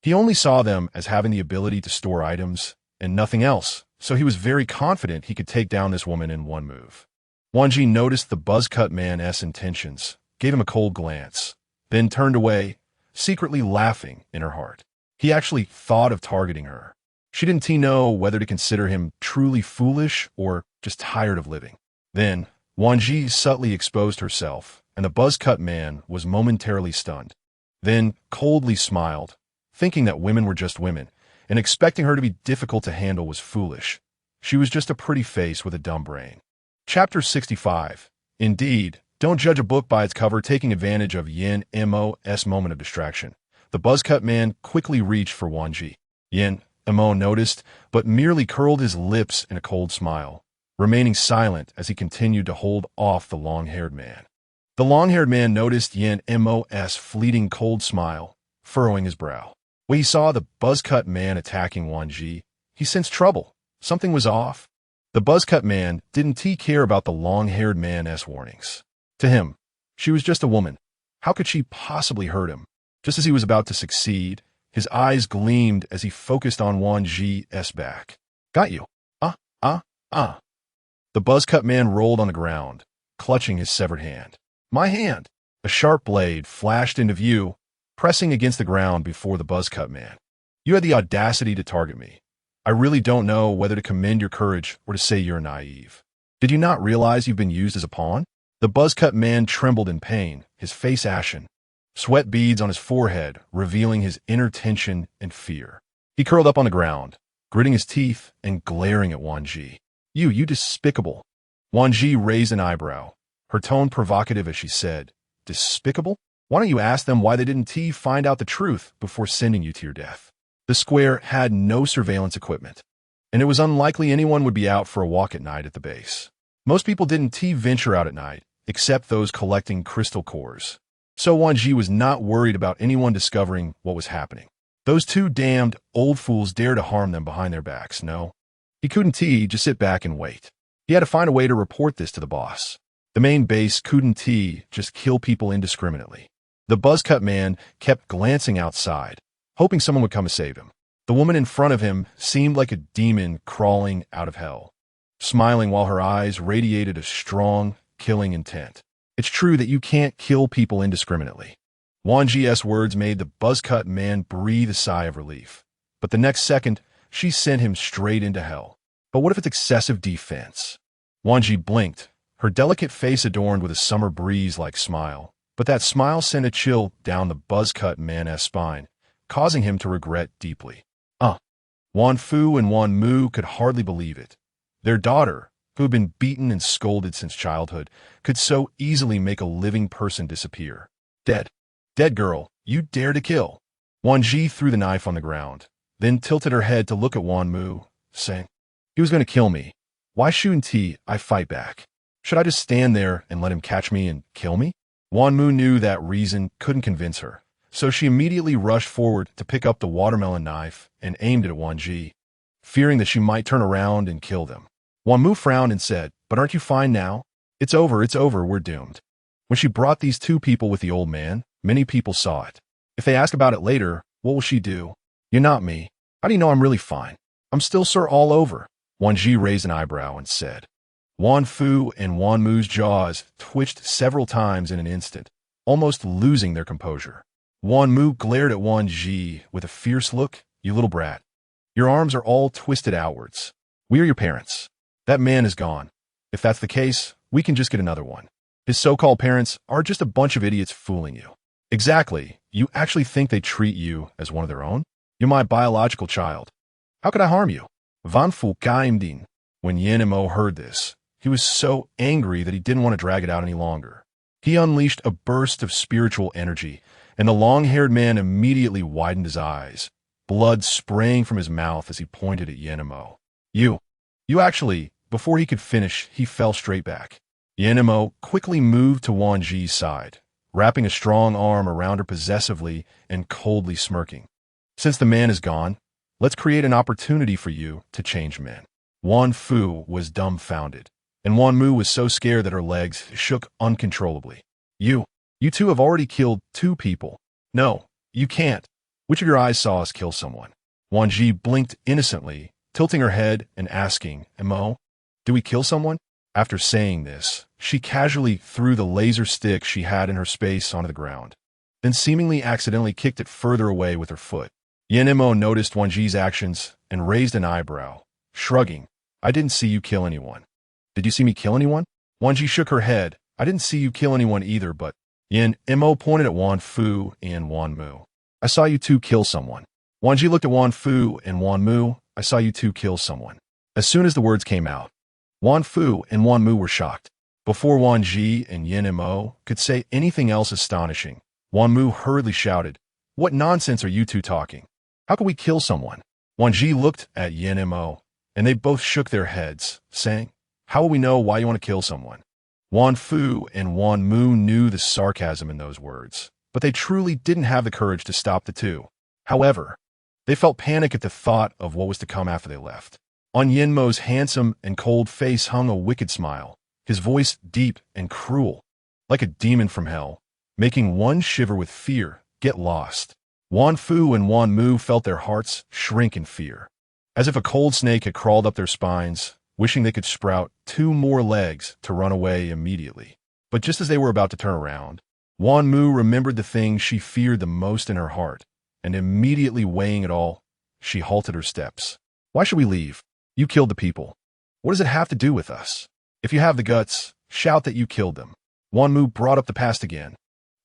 he only saw them as having the ability to store items and nothing else, so he was very confident he could take down this woman in one move. Wan Zhi noticed the buzz-cut man's intentions, gave him a cold glance, then turned away, secretly laughing in her heart. He actually thought of targeting her. She didn't know whether to consider him truly foolish or just tired of living. Then, Wan Zhi subtly exposed herself, and the buzz-cut man was momentarily stunned. Then, coldly smiled, thinking that women were just women, and expecting her to be difficult to handle was foolish. She was just a pretty face with a dumb brain. Chapter 65. Indeed, don't judge a book by its cover. Taking advantage of Yin Mo's moment of distraction, the buzz-cut man quickly reached for Wan Zhi. Yin Mo noticed, but merely curled his lips in a cold smile, remaining silent as he continued to hold off the long-haired man. The long-haired man noticed Yin Mo's fleeting cold smile, furrowing his brow. When he saw the buzz-cut man attacking Wan Zhi, he sensed trouble. Something was off. The buzz-cut man didn't care about the long-haired man's warnings. To him, she was just a woman. How could she possibly hurt him? Just as he was about to succeed, his eyes gleamed as he focused on Wan Zhi's back. Got you. The buzz-cut man rolled on the ground, clutching his severed hand. My hand! A sharp blade flashed into view, pressing against the ground before the buzz-cut man. You had the audacity to target me. I really don't know whether to commend your courage or to say you're naive. Did you not realize you've been used as a pawn? The buzz-cut man trembled in pain, his face ashen, sweat beads on his forehead, revealing his inner tension and fear. He curled up on the ground, gritting his teeth and glaring at Wan Zhi. You despicable. Wan Zhi raised an eyebrow, her tone provocative as she said, Despicable? Why don't you ask them why they didn't find out the truth before sending you to your death? The square had no surveillance equipment, and it was unlikely anyone would be out for a walk at night at the base. Most people didn't venture out at night, except those collecting crystal cores. So Wan Zhi was not worried about anyone discovering what was happening. Those two damned old fools dare to harm them behind their backs, no? He couldn't just sit back and wait. He had to find a way to report this to the boss. The main base couldn't just kill people indiscriminately. The buzz-cut man kept glancing outside, hoping someone would come to save him. The woman in front of him seemed like a demon crawling out of hell, smiling while her eyes radiated a strong, killing intent. It's true that you can't kill people indiscriminately. Wan Zhi's words made the buzz-cut man breathe a sigh of relief. But the next second, she sent him straight into hell. But what if it's excessive defense? Wan Zhi blinked, her delicate face adorned with a summer breeze-like smile. But that smile sent a chill down the buzz-cut man's spine, causing him to regret deeply. Wan Fu and Wan Mu could hardly believe it. Their daughter, who had been beaten and scolded since childhood, could so easily make a living person disappear. Dead. Dead girl, you dare to kill. Wan Zhi threw the knife on the ground, then tilted her head to look at Wan Mu, saying, He was going to kill me. Why shouldn't I fight back? Should I just stand there and let him catch me and kill me? Wan Mu knew that reason couldn't convince her, so she immediately rushed forward to pick up the watermelon knife and aimed it at Wan Zhi, fearing that she might turn around and kill them. Wan Mu frowned and said, But aren't you fine now? It's over, we're doomed. When she brought these two people with the old man, many people saw it. If they ask about it later, what will she do? You're not me. How do you know I'm really fine? I'm still sore all over. Wan Zhi raised an eyebrow and said. Wan Fu and Wan Mu's jaws twitched several times in an instant, almost losing their composure. Wan Mu glared at Wan Zhi with a fierce look. You little brat. Your arms are all twisted outwards. We are your parents. That man is gone. If that's the case, we can just get another one. His so-called parents are just a bunch of idiots fooling you. Exactly. You actually think they treat you as one of their own? You're my biological child. How could I harm you? Van Fu Kaimdin. When Yin Mo heard this, he was so angry that he didn't want to drag it out any longer. He unleashed a burst of spiritual energy, and the long-haired man immediately widened his eyes, blood spraying from his mouth as he pointed at Yin Mo. You Before he could finish, he fell straight back. Yin Mo quickly moved to Wan Zhi's side, wrapping a strong arm around her possessively and coldly smirking. Since the man is gone, let's create an opportunity for you to change men. Wan Fu was dumbfounded, and Wan Mu was so scared that her legs shook uncontrollably. You two have already killed 2 people. No, you can't. Which of your eyes saw us kill someone? Wan Zhi blinked innocently, tilting her head and asking, Mo, did we kill someone? After saying this, she casually threw the laser stick she had in her space onto the ground, then seemingly accidentally kicked it further away with her foot. Yin Mo noticed Wan Zhi's actions and raised an eyebrow, shrugging. I didn't see you kill anyone. Did you see me kill anyone? Wan Zhi shook her head. I didn't see you kill anyone either, but Yin Mo pointed at Wan Fu and Wan Mu. I saw you 2 kill someone. Wan Zhi looked at Wan Fu and Wan Mu. I saw you 2 kill someone. As soon as the words came out, Wan Fu and Wan Mu were shocked. Before Wan Zhi and Yin Mo could say anything else astonishing, Wan Mu hurriedly shouted, What nonsense are you 2 talking? How could we kill someone? Wan Zhi looked at Yin Mo, and they both shook their heads, saying, How will we know why you want to kill someone? Wan Fu and Wan Mu knew the sarcasm in those words, but they truly didn't have the courage to stop the 2. However, they felt panic at the thought of what was to come after they left. On Yin Mo's handsome and cold face hung a wicked smile, his voice deep and cruel, like a demon from hell, making one shiver with fear. Get lost. Wan Fu and Wan Mu felt their hearts shrink in fear, as if a cold snake had crawled up their spines, wishing they could sprout 2 more legs to run away immediately. But just as they were about to turn around, Wan Mu remembered the thing she feared the most in her heart, and immediately weighing it all, she halted her steps. Why should we leave? You killed the people. What does it have to do with us? If you have the guts, shout that you killed them. Wan Mu brought up the past again,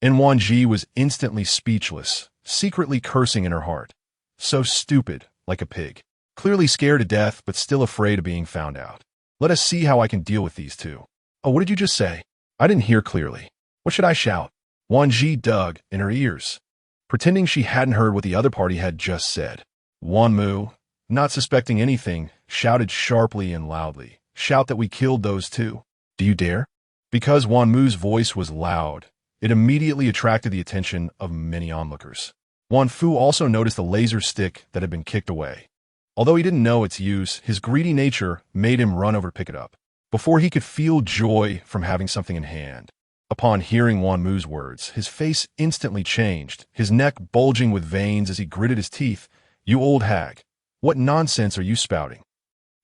and Wan Zhi was instantly speechless, secretly cursing in her heart. So stupid, like a pig. Clearly scared to death, but still afraid of being found out. Let us see how I can deal with these 2. Oh, what did you just say? I didn't hear clearly. What should I shout? Wan Zhi dug in her ears, pretending she hadn't heard what the other party had just said. Wan Mu, not suspecting anything, shouted sharply and loudly. Shout that we killed those 2. Do you dare? Because Wan Mu's voice was loud, it immediately attracted the attention of many onlookers. Wan Fu also noticed the laser stick that had been kicked away. Although he didn't know its use, his greedy nature made him run over to pick it up, before he could feel joy from having something in hand. Upon hearing Wan Mu's words, his face instantly changed, his neck bulging with veins as he gritted his teeth. You old hag, what nonsense are you spouting?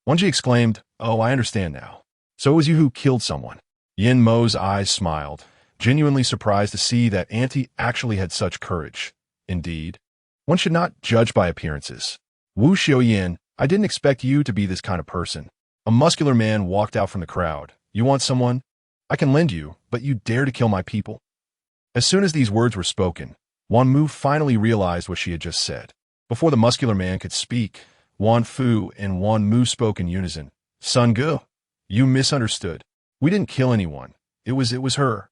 Wan Zhi exclaimed, Oh, I understand now. So it was you who killed someone. Yin Mo's eyes smiled, genuinely surprised to see that Auntie actually had such courage. Indeed, one should not judge by appearances. Wu Xiaoyin, I didn't expect you to be this kind of person. A muscular man walked out from the crowd. You want someone? I can lend you, but you dare to kill my people? As soon as these words were spoken, Wan Mu finally realized what she had just said. Before the muscular man could speak, Wan Fu and Wan Mu spoke in unison. Sun Ge, you misunderstood. We didn't kill anyone. It was her.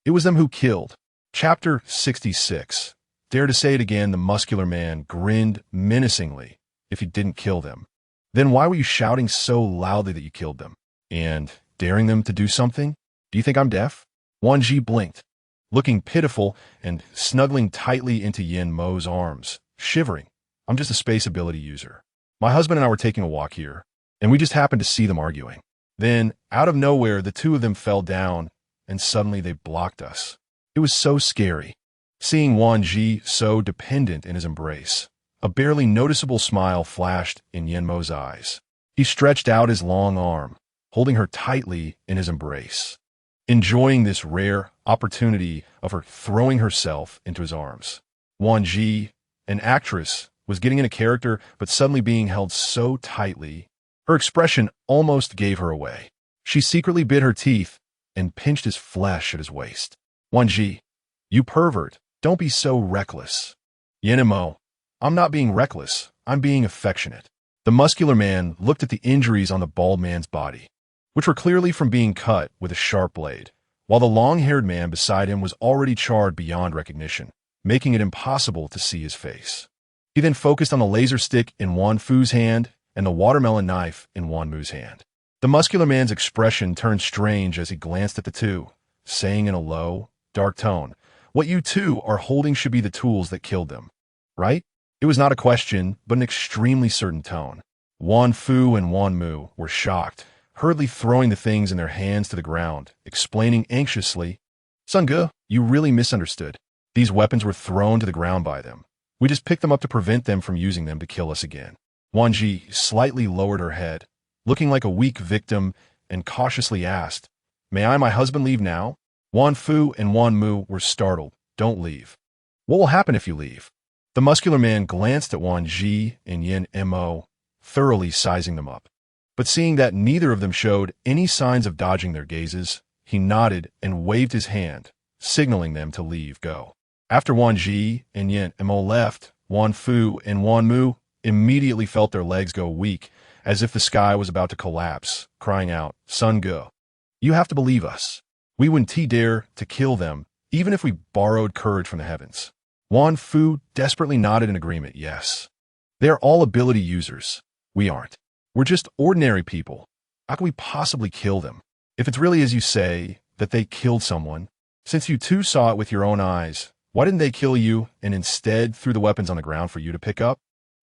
It was them who killed. Chapter 66. Dare to say it again, the muscular man grinned menacingly. If you didn't kill them, then why were you shouting so loudly that you killed them? And daring them to do something? Do you think I'm deaf? Wan Zhi blinked, looking pitiful and snuggling tightly into Yin Mo's arms, shivering. I'm just a space ability user. My husband and I were taking a walk here, and we just happened to see them arguing. Then, out of nowhere, the 2 of them fell down, and suddenly they blocked us. It was so scary, seeing Wan Zhi so dependent in his embrace. A barely noticeable smile flashed in Yin Mo's eyes. He stretched out his long arm, holding her tightly in his embrace, enjoying this rare opportunity of her throwing herself into his arms. Wan Zhi, an actress, was getting into character, but suddenly being held so tightly, her expression almost gave her away. She secretly bit her teeth and pinched his flesh at his waist. Wan Zhi, you pervert, don't be so reckless. Yin Mo, I'm not being reckless, I'm being affectionate. The muscular man looked at the injuries on the bald man's body, which were clearly from being cut with a sharp blade, while the long-haired man beside him was already charred beyond recognition, making it impossible to see his face. He then focused on the laser stick in Wan Fu's hand and the watermelon knife in Wan Mu's hand. The muscular man's expression turned strange as he glanced at the two, saying in a low, dark tone, "What you two are holding should be the tools that killed them, right?" It was not a question, but an extremely certain tone. Wan Fu and Wan Mu were shocked, hurriedly throwing the things in their hands to the ground, explaining anxiously, "Sun Ge, you really misunderstood. These weapons were thrown to the ground by them. We just picked them up to prevent them from using them to kill us again." Wan Zhi slightly lowered her head, looking like a weak victim, and cautiously asked, "May I and my husband leave now?" Wan Fu and Wan Mu were startled. "Don't leave." "What will happen if you leave?" The muscular man glanced at Wan Zhi and Yin Mo, thoroughly sizing them up. But seeing that neither of them showed any signs of dodging their gazes, he nodded and waved his hand, signaling them to leave go. After Wan Zhi and Yin Mo left, Wan Fu and Wan Mu immediately felt their legs go weak, as if the sky was about to collapse, crying out, "Sun Ge, you have to believe us. We wouldn't dare to kill them, even if we borrowed courage from the heavens." Wan Fu desperately nodded in agreement. "Yes. They are all ability users. We aren't. We're just ordinary people. How can we possibly kill them? If it's really as you say, that they killed someone, since you two saw it with your own eyes, why didn't they kill you and instead threw the weapons on the ground for you to pick up?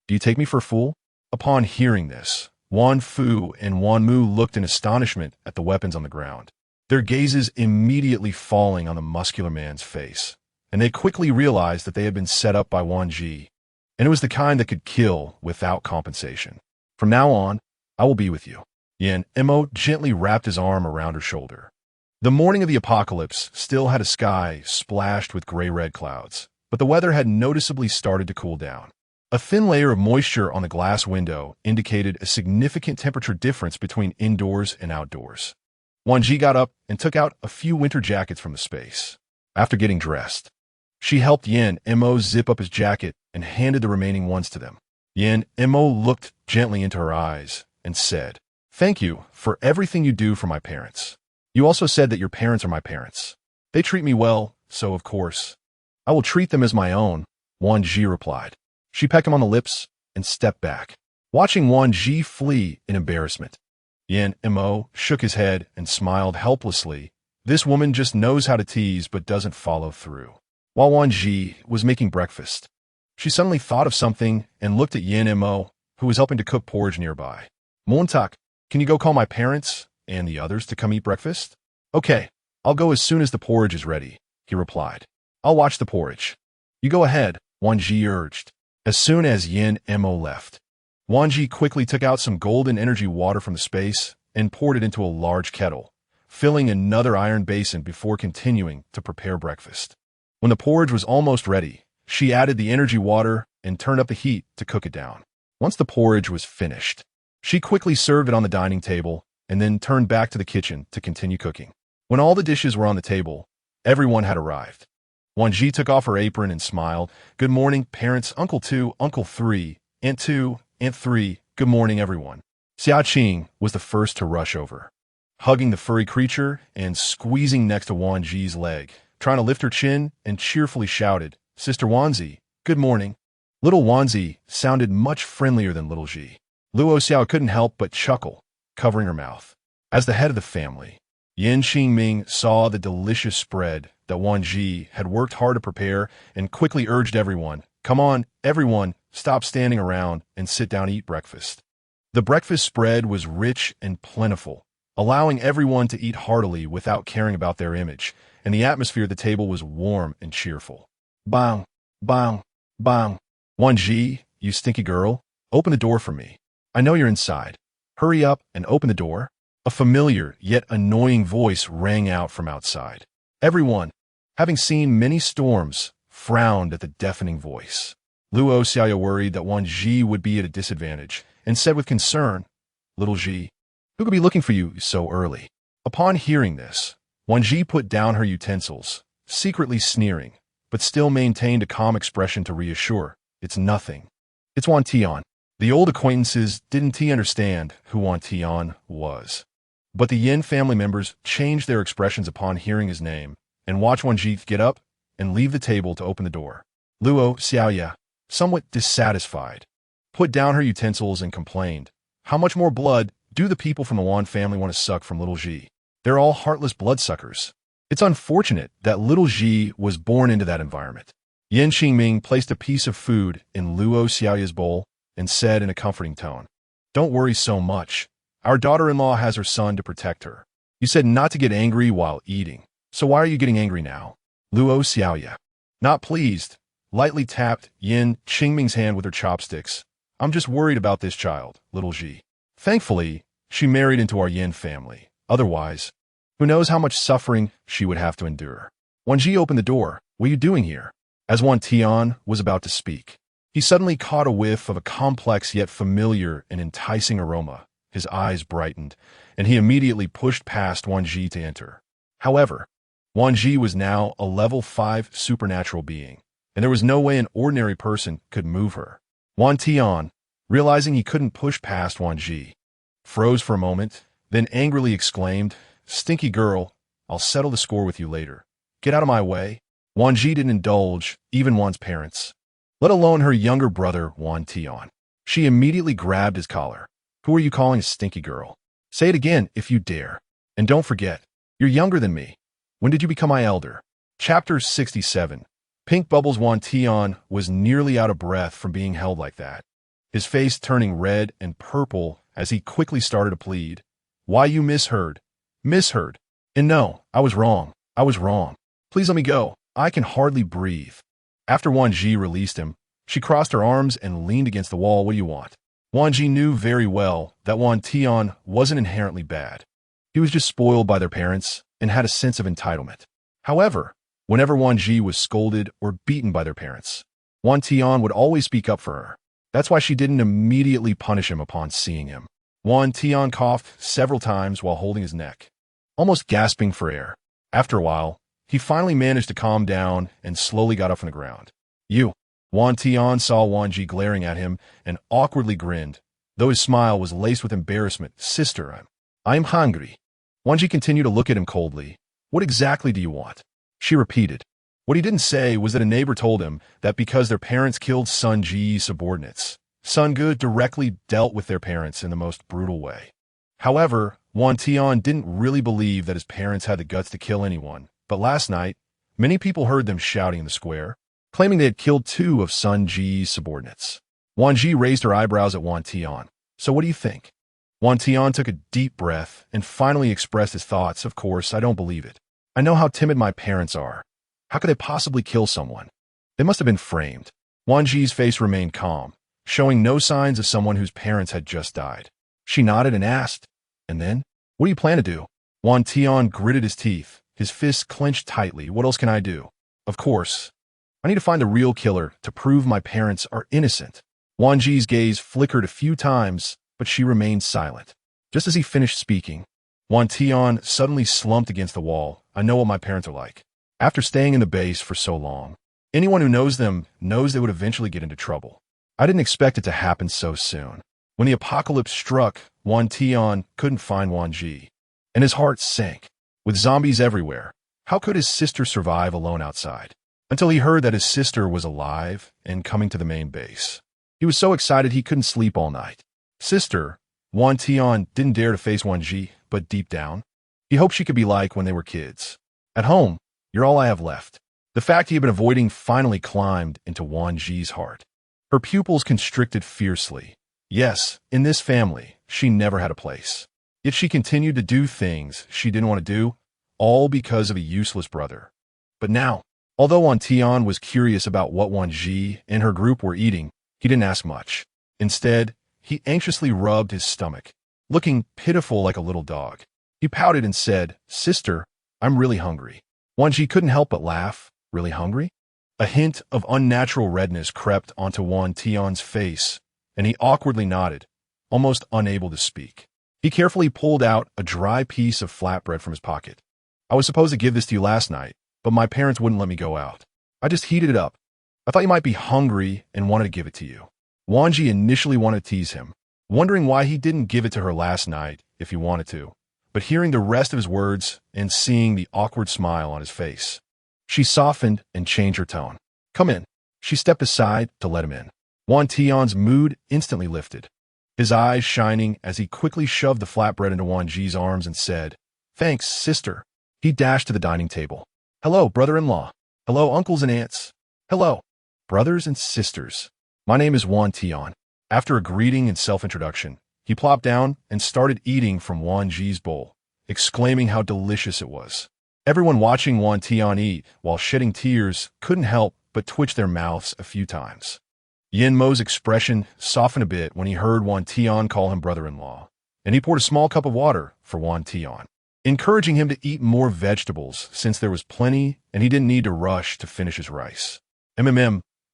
Do you take me for a fool?" Upon hearing this, Wan Fu and Wan Mu looked in astonishment at the weapons on the ground, their gazes immediately falling on the muscular man's face, and they quickly realized that they had been set up by Wan Zhi, and it was the kind that could kill without compensation. "From now on, I will be with you." Yin Mo gently wrapped his arm around her shoulder. The morning of the apocalypse still had a sky splashed with gray-red clouds, but the weather had noticeably started to cool down. A thin layer of moisture on the glass window indicated a significant temperature difference between indoors and outdoors. Wan Zhi got up and took out a few winter jackets from the space. After getting dressed, she helped Yin Mo zip up his jacket and handed the remaining ones to them. Yin Mo looked gently into her eyes and said, "Thank you for everything you do for my parents. You also said that your parents are my parents. They treat me well, so of course, I will treat them as my own," Wan Zhi replied. She pecked him on the lips and stepped back, watching Wan Zhi flee in embarrassment. Yin Mo shook his head and smiled helplessly. This woman just knows how to tease but doesn't follow through. While Wan Zhi was making breakfast, she suddenly thought of something and looked at Yin Mo, who was helping to cook porridge nearby. "Montak, can you go call my parents and the others to come eat breakfast?" "Okay, I'll go as soon as the porridge is ready," he replied. "I'll watch the porridge." "You go ahead," Wan Zhi urged. As soon as Yin Mo left, Wan Zhi quickly took out some golden energy water from the space and poured it into a large kettle, filling another iron basin before continuing to prepare breakfast. When the porridge was almost ready, she added the energy water and turned up the heat to cook it down. Once the porridge was finished, she quickly served it on the dining table and then turned back to the kitchen to continue cooking. When all the dishes were on the table, everyone had arrived. Wan Zhi took off her apron and smiled. "Good morning, parents, Uncle 2, Uncle 3, Aunt 2, Aunt 3, good morning, everyone." Xia Qing was the first to rush over, hugging the furry creature and squeezing next to Wan Zhi's leg, trying to lift her chin, and cheerfully shouted, "Sister Wan Zhi, good morning." Little Wan Zhi sounded much friendlier than Little Zhi. Luo Xiao couldn't help but chuckle, covering her mouth. As the head of the family, Yin Xingming saw the delicious spread that Wan Zhi had worked hard to prepare and quickly urged everyone, "Come on, everyone, stop standing around and sit down and eat breakfast." The breakfast spread was rich and plentiful, allowing everyone to eat heartily without caring about their image, and the atmosphere at the table was warm and cheerful. "Bang, bang, bang. Wan Zhi, you stinky girl, open the door for me. I know you're inside. Hurry up and open the door." A familiar yet annoying voice rang out from outside. Everyone, having seen many storms, frowned at the deafening voice. Luo Xiao worried that Wan Zhi would be at a disadvantage and said with concern, "Little Zhi, who could be looking for you so early?" Upon hearing this, Wan Zhi put down her utensils, secretly sneering, but still maintained a calm expression to reassure, "It's nothing. It's Wan Tian." The old acquaintances didn't understand who Wan Tian was, but the Yin family members changed their expressions upon hearing his name and watched Wan Zhi get up and leave the table to open the door. Luo Xiaoya, somewhat dissatisfied, put down her utensils and complained, "How much more blood Do the people from the Wan family want to suck from little Zhi? They're all heartless bloodsuckers. It's unfortunate that little Zhi was born into that environment. Yan Qingming placed a piece of food in Luo Xiaoya's bowl and said in a comforting tone, "Don't worry so much. Our daughter-in-law has her son to protect her. You said not to get angry while eating. So why are you getting angry now?" Luo Xiaoya, not pleased, lightly tapped Yan Qingming's hand with her chopsticks. "I'm just worried about this child, little Zhi. Thankfully, she married into our Yan family. Otherwise, who knows how much suffering she would have to endure." Wan Zhi opened the door. "What are you doing here?" As Wan Tian was about to speak, he suddenly caught a whiff of a complex yet familiar and enticing aroma. His eyes brightened, and he immediately pushed past Wan Zhi to enter. However, Wan Zhi was now a level 5 supernatural being, and there was no way an ordinary person could move her. Wan Tian, realizing he couldn't push past Wan Zhi, froze for a moment, then angrily exclaimed, "Stinky girl, I'll settle the score with you later. Get out of my way." Wan Zhi didn't indulge even Wan's parents, let alone her younger brother, Wan Tian. She immediately grabbed his collar. "Who are you calling a stinky girl? Say it again if you dare. And don't forget, you're younger than me. When did you become my elder?" Chapter 67. Pink Bubbles. Wan Tian was nearly out of breath from being held like that, his face turning red and purple as he quickly started to plead. "Why, you misheard. Misheard. And no, I was wrong. I was wrong. Please let me go. I can hardly breathe." After Wan Zhi released him, she crossed her arms and leaned against the wall. "What do you want?" Wan Zhi knew very well that Wan Tian wasn't inherently bad. He was just spoiled by their parents and had a sense of entitlement. However, whenever Wan Zhi was scolded or beaten by their parents, Wan Tian would always speak up for her. That's why she didn't immediately punish him upon seeing him. Wan Tian coughed several times while holding his neck, almost gasping for air. After a while, he finally managed to calm down and slowly got up from the ground. "You." Wan Tian saw Wan Zhi glaring at him and awkwardly grinned, though his smile was laced with embarrassment. "Sister, I'm hungry." Wan Zhi continued to look at him coldly. "What exactly do you want?" She repeated. What he didn't say was that a neighbor told him that because their parents killed Sun Ji's subordinates, Sun Ge directly dealt with their parents in the most brutal way. However, Wan Tian didn't really believe that his parents had the guts to kill anyone, but last night, many people heard them shouting in the square, claiming they had killed 2 of Sun Ji's subordinates. Wan Zhi raised her eyebrows at Wan Tian. "So what do you think?" Wan Tian took a deep breath and finally expressed his thoughts. "Of course, I don't believe it. I know how timid my parents are. How could they possibly kill someone? They must have been framed." Wan Zhi's face remained calm, showing no signs of someone whose parents had just died. She nodded and asked, "And then? What do you plan to do?" Wan Tian gritted his teeth, his fists clenched tightly. "What else can I do? Of course, I need to find the real killer to prove my parents are innocent." Wan Zhi's gaze flickered a few times, but she remained silent. Just as he finished speaking, Wan Tian suddenly slumped against the wall. "I know what my parents are like. After staying in the base for so long, anyone who knows them knows they would eventually get into trouble. I didn't expect it to happen so soon." When the apocalypse struck, Wan Tian couldn't find Wan Zhi, and his heart sank. With zombies everywhere, how could his sister survive alone outside? Until he heard that his sister was alive and coming to the main base. He was so excited he couldn't sleep all night. Sister, Wan Tian didn't dare to face Wan Zhi, but deep down, he hoped she could be like when they were kids. "At home, you're all I have left." The fact he had been avoiding finally climbed into Wan Zhi's heart. Her pupils constricted fiercely. Yes, in this family, she never had a place. Yet she continued to do things she didn't want to do, all because of a useless brother. But now, although Wan Tian was curious about what Wan Zhi and her group were eating, he didn't ask much. Instead, he anxiously rubbed his stomach, looking pitiful like a little dog. He pouted and said, "Sister, I'm really hungry." Wan Zhi couldn't help but laugh. "Really hungry?" A hint of unnatural redness crept onto Wan Tian's face, and he awkwardly nodded, almost unable to speak. He carefully pulled out a dry piece of flatbread from his pocket. "I was supposed to give this to you last night, but my parents wouldn't let me go out. I just heated it up. I thought you might be hungry and wanted to give it to you." Wan Zhi initially wanted to tease him, wondering why he didn't give it to her last night if he wanted to. But hearing the rest of his words and seeing the awkward smile on his face, she softened and changed her tone. "Come in." She stepped aside to let him in. Wan Tian's mood instantly lifted. his eyes shining as he quickly shoved the flatbread into Wan Zhi's arms and said, "Thanks, sister." He dashed to the dining table. "Hello, brother-in-law. Hello, uncles and aunts. Hello, brothers and sisters. My name is Wan Tian." After a greeting and self-introduction, he plopped down and started eating from Wan Zhi's bowl, exclaiming how delicious it was. Everyone watching Wan Tian eat while shedding tears couldn't help but twitch their mouths a few times. Yin Mo's expression softened a bit when he heard Wan Tian call him brother-in-law, and he poured a small cup of water for Wan Tian, encouraging him to eat more vegetables since there was plenty and he didn't need to rush to finish his rice.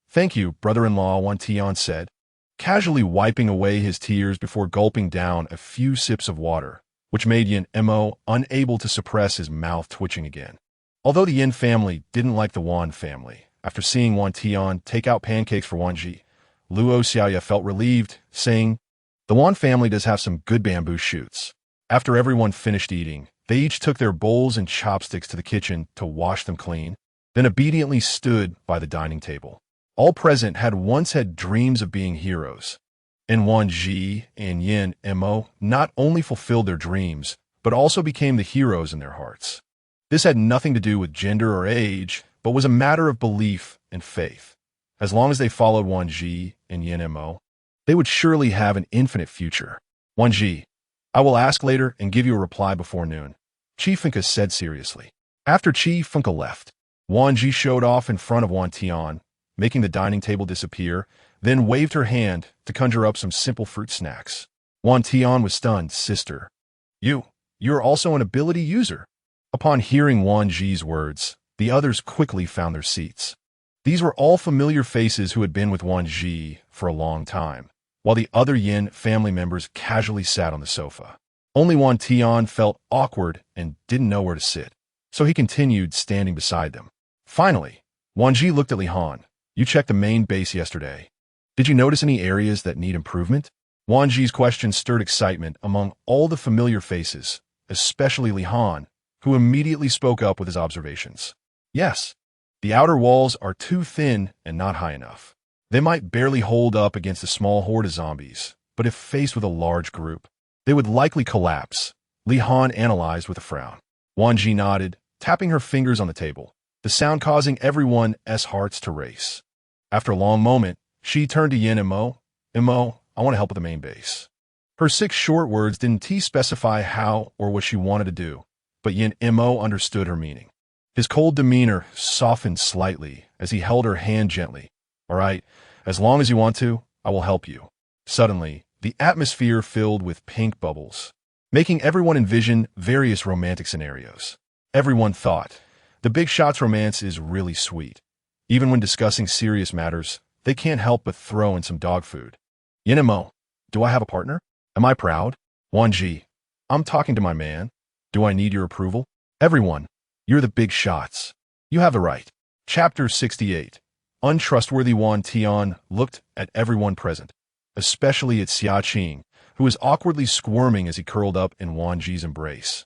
Thank you, brother-in-law," Wan Tian said, casually wiping away his tears before gulping down a few sips of water, which made Yin Mo unable to suppress his mouth twitching again. Although the Yin family didn't like the Wan family, after seeing Wan Tian take out pancakes for Wan Zhi, Luo Xiaoya felt relieved, saying, "The Wan family does have some good bamboo shoots." After everyone finished eating, they each took their bowls and chopsticks to the kitchen to wash them clean, then obediently stood by the dining table. All present had once had dreams of being heroes, and Wan Zhi and Yin Mo not only fulfilled their dreams, but also became the heroes in their hearts. This had nothing to do with gender or age, but was a matter of belief and faith. As long as they followed Wan Zhi and Yin Mo, they would surely have an infinite future. "Wan Zhi, I will ask later and give you a reply before noon," Qi Fengke said seriously. After Qi Fengke left, Wan Zhi showed off in front of Wan Tian, making the dining table disappear, then waved her hand to conjure up some simple fruit snacks. Wan Tian was stunned. "Sister, you're also an ability user." Upon hearing Wan Zhi's words, the others quickly found their seats. These were all familiar faces who had been with Wan Zhi for a long time, while the other Yin family members casually sat on the sofa. Only Wan Tian felt awkward and didn't know where to sit, so he continued standing beside them. Finally, Wan Zhi looked at Li Han. "You checked the main base yesterday. Did you notice any areas that need improvement?" Wan Zhi's question stirred excitement among all the familiar faces, especially Li Han, who immediately spoke up with his observations. "Yes. The outer walls are too thin and not high enough. They might barely hold up against a small horde of zombies, but if faced with a large group, they would likely collapse," Li Han analyzed with a frown. Wan Zhi nodded, tapping her fingers on the table, the sound causing everyone's hearts to race. After a long moment, she turned to Yin Mo. "Mo, I want to help with the main base." Her 6 short words didn't specify how or what she wanted to do, but Yin Mo understood her meaning. His cold demeanor softened slightly as he held her hand gently. "All right, as long as you want to, I will help you." Suddenly, the atmosphere filled with pink bubbles, making everyone envision various romantic scenarios. Everyone thought, the big shot's romance is really sweet. Even when discussing serious matters, they can't help but throw in some dog food. "Yin Mo, do I have a partner? Am I proud?" "Wan Zhi, I'm talking to my man. Do I need your approval?" "Everyone, you're the big shots. You have the right." Chapter 68. Untrustworthy. Wan Tian looked at everyone present, especially at Xia Qing, who was awkwardly squirming as he curled up in Wan Zhi's embrace,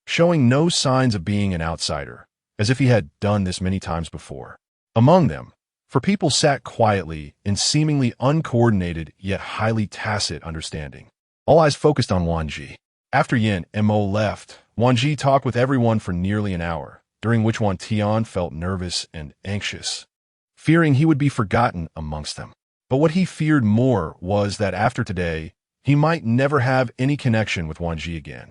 showing no signs of being an outsider, as if he had done this many times before. Among them, for people sat quietly in seemingly uncoordinated yet highly tacit understanding. All eyes focused on Wan Zhi. After Yin Mo left, Wan Zhi talked with everyone for nearly an hour, during which Wan Tian felt nervous and anxious, fearing he would be forgotten amongst them. But what he feared more was that after today, he might never have any connection with Wan Zhi again.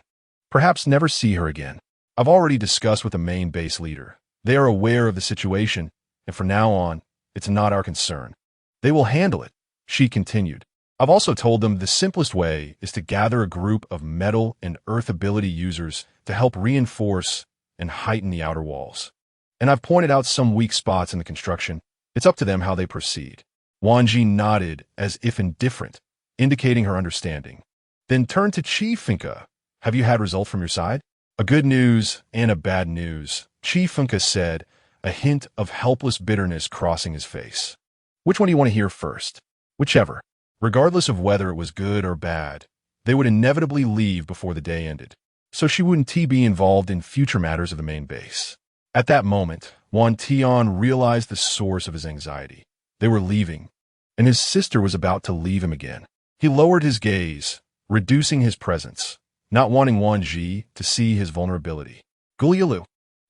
Perhaps never see her again. "I've already discussed with the main base leader. They are aware of the situation, and from now on, it's not our concern. They will handle it," she continued. "I've also told them the simplest way is to gather a group of metal and earth ability users to help reinforce and heighten the outer walls. And I've pointed out some weak spots in the construction. It's up to them how they proceed." Wan Zhi nodded as if indifferent, indicating her understanding, then turned to Qi Fengke. "Have you had results from your side?" "A good news and a bad news," Qi Fengke said, a hint of helpless bitterness crossing his face. "Which one do you want to hear first?" "Whichever." Regardless of whether it was good or bad, they would inevitably leave before the day ended, so she wouldn't be involved in future matters of the main base. At that moment, Wan Tian realized the source of his anxiety. They were leaving, and his sister was about to leave him again. He lowered his gaze, reducing his presence, not wanting Wan Zhi to see his vulnerability. Gulialu.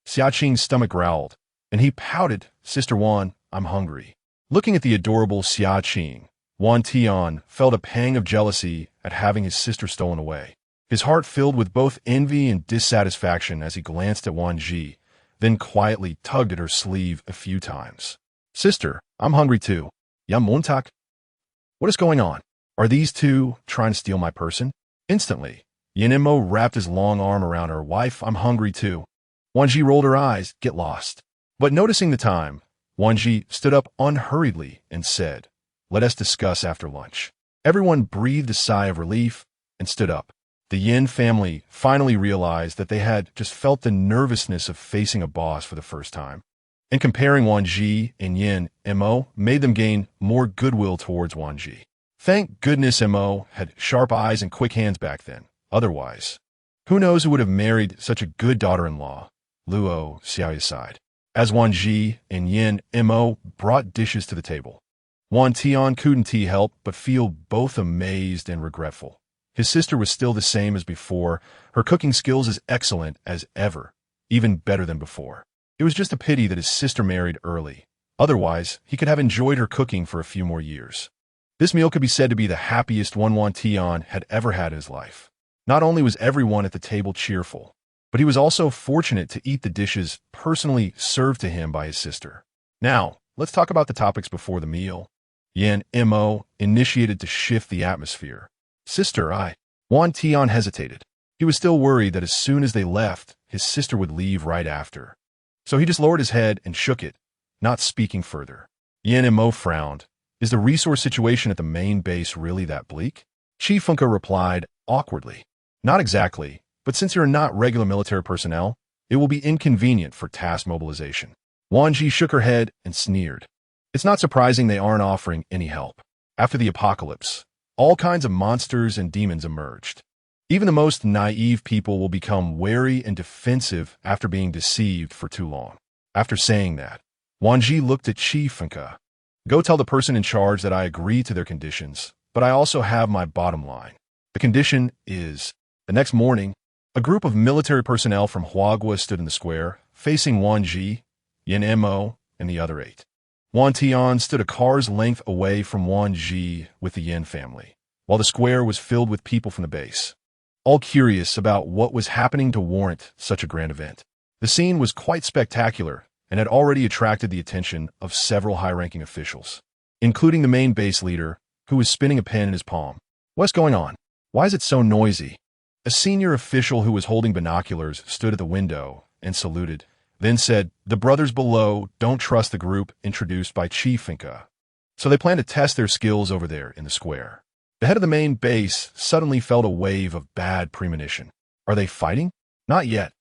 Xiaqing's stomach growled, and he pouted, Sister Wan, I'm hungry. Looking at the adorable Xiaqing, Wan Tian felt a pang of jealousy at having his sister stolen away. His heart filled with both envy and dissatisfaction as he glanced at Wan Zhi, then quietly tugged at her sleeve a few times. Sister, I'm hungry too. Yam Montak? What is going on? Are these two trying to steal my person? Instantly, Yanimo wrapped his long arm around her. Wife, I'm hungry too. Wan Zhi rolled her eyes, get lost. But noticing the time, Wan Zhi stood up unhurriedly and said, let us discuss after lunch. Everyone breathed a sigh of relief and stood up. The Yin family finally realized that they had just felt the nervousness of facing a boss for the first time. And comparing Wan Zhi and Yin, Mo made them gain more goodwill towards Wan Zhi. Thank goodness Mo had sharp eyes and quick hands back then. Otherwise, who knows who would have married such a good daughter-in-law? Luo Xiaoya sighed. As Wan Zhi and Yin Mo brought dishes to the table, Wan Tian couldn't help but feel both amazed and regretful. His sister was still the same as before. Her cooking skills as excellent as ever, even better than before. It was just a pity that his sister married early. Otherwise, he could have enjoyed her cooking for a few more years. This meal could be said to be the happiest one Wan Tian had ever had in his life. Not only was everyone at the table cheerful, but he was also fortunate to eat the dishes personally served to him by his sister. Now, let's talk about the topics before the meal. Yan Mo initiated to shift the atmosphere. Sister, Wan Tian hesitated. He was still worried that as soon as they left, his sister would leave right after. So he just lowered his head and shook it, not speaking further. Yan Mo frowned. Is the resource situation at the main base really that bleak? Chi Funka replied, awkwardly. Not exactly, but since you're not regular military personnel, it will be inconvenient for task mobilization. Wan Zhi shook her head and sneered. It's not surprising they aren't offering any help. After the apocalypse, all kinds of monsters and demons emerged. Even the most naive people will become wary and defensive after being deceived for too long. After saying that, Wan Zhi looked at Chi Funka. Go tell the person in charge that I agree to their conditions, but I also have my bottom line. The condition is, the next morning, a group of military personnel from Huagua stood in the square, facing Wan Zhi, Yan Mo, and the other 8. Wan Tian stood a car's length away from Wan Zhi with the Yin family, while the square was filled with people from the base, all curious about what was happening to warrant such a grand event. The scene was quite spectacular and had already attracted the attention of several high-ranking officials, including the main base leader, who was spinning a pen in his palm. What's going on? Why is it so noisy? A senior official who was holding binoculars stood at the window and saluted, then said, the brothers below don't trust the group introduced by Chi Funka, so they plan to test their skills over there in the square. The head of the main base suddenly felt a wave of bad premonition. Are they fighting? Not yet,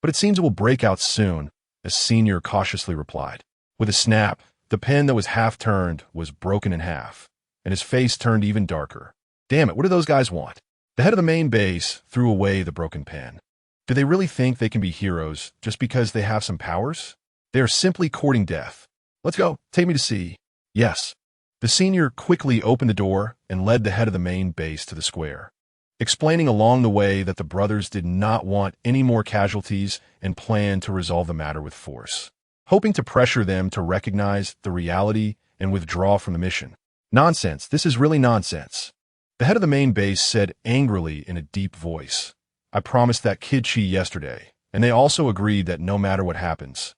but it seems it will break out soon, a senior cautiously replied. With a snap, the pen that was half-turned was broken in half, and his face turned even darker. Damn it, what do those guys want? The head of the main base threw away the broken pen. Do they really think they can be heroes just because they have some powers? They are simply courting death. Let's go, take me to see. Yes. The senior quickly opened the door and led the head of the main base to the square, explaining along the way that the brothers did not want any more casualties and planned to resolve the matter with force, hoping to pressure them to recognize the reality and withdraw from the mission. Nonsense, this is really nonsense. The head of the main base said angrily in a deep voice, I promised that kid Chi yesterday, and they also agreed that no matter what happens,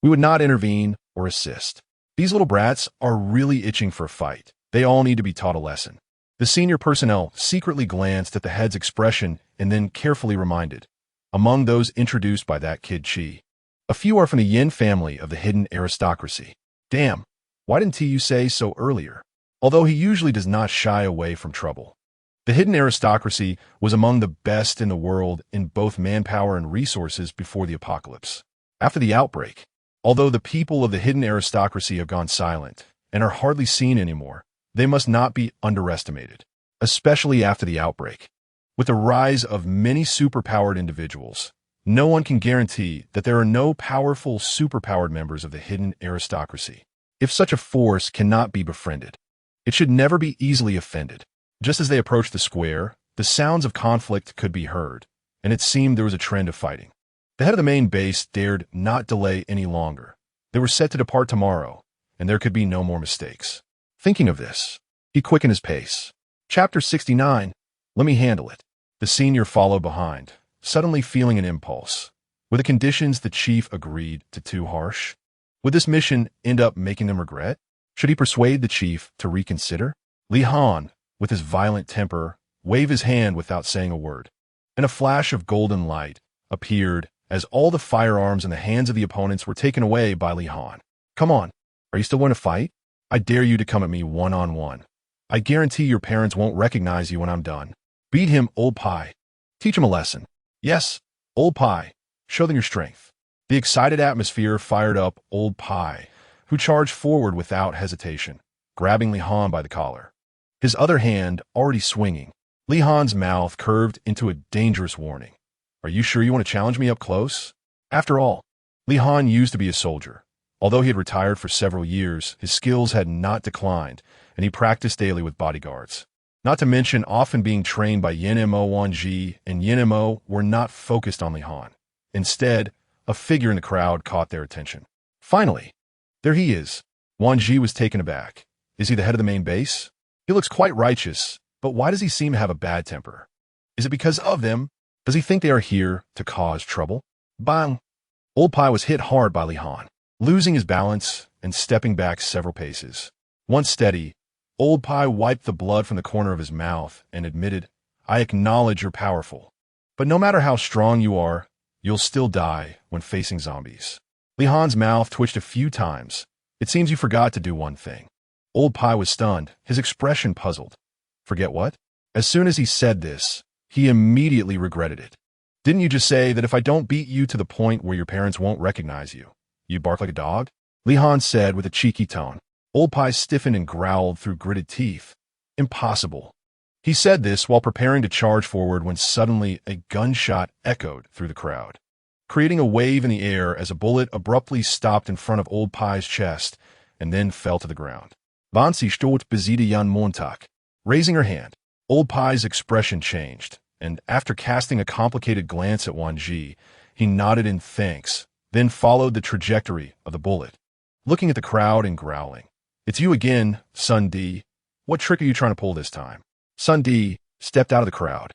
we would not intervene or assist. These little brats are really itching for a fight. They all need to be taught a lesson. The senior personnel secretly glanced at the head's expression and then carefully reminded, among those introduced by that kid Chi, a few are from the Yin family of the hidden aristocracy. Damn, why didn't you say so earlier? Although he usually does not shy away from trouble. The hidden aristocracy was among the best in the world in both manpower and resources before the apocalypse. After the outbreak, although the people of the hidden aristocracy have gone silent and are hardly seen anymore, they must not be underestimated, especially after the outbreak. With the rise of many superpowered individuals, no one can guarantee that there are no powerful superpowered members of the hidden aristocracy. If such a force cannot be befriended, it should never be easily offended. Just as they approached the square, the sounds of conflict could be heard, and it seemed there was a trend of fighting. The head of the main base dared not delay any longer. They were set to depart tomorrow, and there could be no more mistakes. Thinking of this, he quickened his pace. Chapter 69, Let me handle it. The senior followed behind, suddenly feeling an impulse. Were the conditions the chief agreed to too harsh? Would this mission end up making them regret? Should he persuade the chief to reconsider? Li Han, with his violent temper, waved his hand without saying a word, and a flash of golden light appeared as all the firearms in the hands of the opponents were taken away by Li Han. Come on, are you still going to fight? I dare you to come at me one-on-one. I guarantee your parents won't recognize you when I'm done. Beat him, old pie. Teach him a lesson. Yes, old pie. Show them your strength. The excited atmosphere fired up old pie, who charged forward without hesitation, grabbing Li Han by the collar. His other hand already swinging, Li Han's mouth curved into a dangerous warning. Are you sure you want to challenge me up close? After all, Li Han used to be a soldier. Although he had retired for several years, his skills had not declined, and he practiced daily with bodyguards. Not to mention often being trained by Yen-Mo Wan Zhi, and Yen-Mo were not focused on Li Han. Instead, a figure in the crowd caught their attention. Finally, there he is. Wan Zhi was taken aback. Is he the head of the main base? He looks quite righteous, but why does he seem to have a bad temper? Is it because of them? Does he think they are here to cause trouble? Bang! Old Pie was hit hard by Li Han, losing his balance and stepping back several paces. Once steady, Old Pie wiped the blood from the corner of his mouth and admitted, I acknowledge you're powerful, but no matter how strong you are, you'll still die when facing zombies. Li Han's mouth twitched a few times. It seems you forgot to do one thing. Old Pie was stunned, his expression puzzled. Forget what? As soon as he said this, he immediately regretted it. Didn't you just say that if I don't beat you to the point where your parents won't recognize you, you'd bark like a dog? Li Han said with a cheeky tone. Old Pie stiffened and growled through gritted teeth. Impossible. He said this while preparing to charge forward when suddenly a gunshot echoed through the crowd, creating a wave in the air as a bullet abruptly stopped in front of Old Pie's chest and then fell to the ground. Wan Zhi stot beside Jan Montag. Raising her hand, Old Pie's expression changed, and after casting a complicated glance at Wan Zhi, he nodded in thanks, then followed the trajectory of the bullet, looking at the crowd and growling. It's you again, Sun Di. What trick are you trying to pull this time? Sun Di stepped out of the crowd,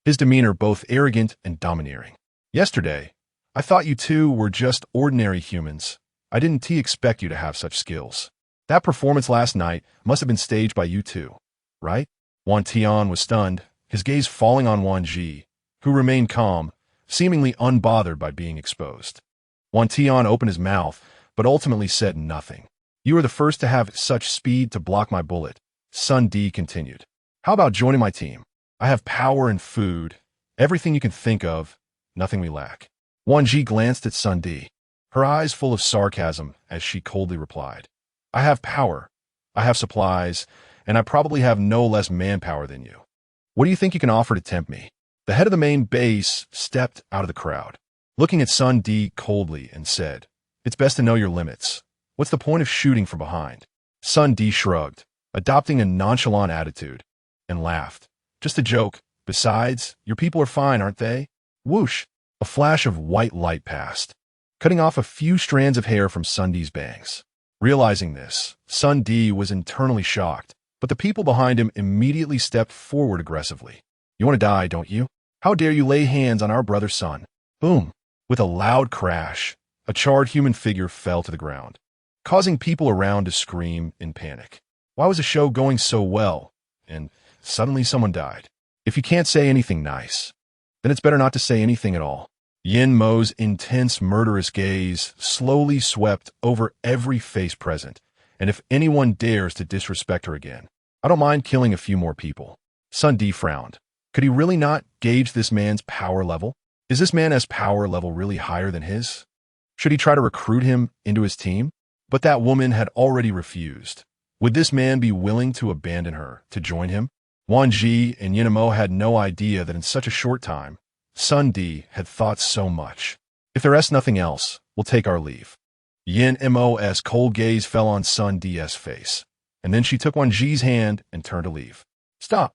his demeanor both arrogant and domineering. Yesterday, I thought you two were just ordinary humans. I didn't expect you to have such skills. That performance last night must have been staged by you two, right? Wan Tian was stunned, his gaze falling on Wan Zhi, who remained calm, seemingly unbothered by being exposed. Wan Tian opened his mouth, but ultimately said nothing. You were the first to have such speed to block my bullet, Sun Di continued. How about joining my team? I have power and food, everything you can think of, nothing we lack. Wan Zhi glanced at Sun Di, her eyes full of sarcasm as she coldly replied. I have power, I have supplies, and I probably have no less manpower than you. What do you think you can offer to tempt me? The head of the main base stepped out of the crowd, looking at Sun Di coldly and said, It's best to know your limits. What's the point of shooting from behind? Sun Di shrugged, adopting a nonchalant attitude, and laughed. Just a joke. Besides, your people are fine, aren't they? Whoosh! A flash of white light passed, cutting off a few strands of hair from Sun Di's bangs. Realizing this, Sun Di was internally shocked, but the people behind him immediately stepped forward aggressively. You want to die, don't you? How dare you lay hands on our brother's son? Boom! With a loud crash, a charred human figure fell to the ground, causing people around to scream in panic. Why was the show going so well, and suddenly someone died? If you can't say anything nice, then it's better not to say anything at all. Yin Mo's intense, murderous gaze slowly swept over every face present, and if anyone dares to disrespect her again, I don't mind killing a few more people. Sun Di frowned. Could he really not gauge this man's power level? Is this man's power level really higher than his? Should he try to recruit him into his team? But that woman had already refused. Would this man be willing to abandon her to join him? Wan Zhi and Yen-Mo had no idea that in such a short time, Sun Di had thought so much. If there is nothing else, we'll take our leave. Yen-Mo's cold gaze fell on Sun Di's face, and then she took Wan Zhi's hand and turned to leave. Stop!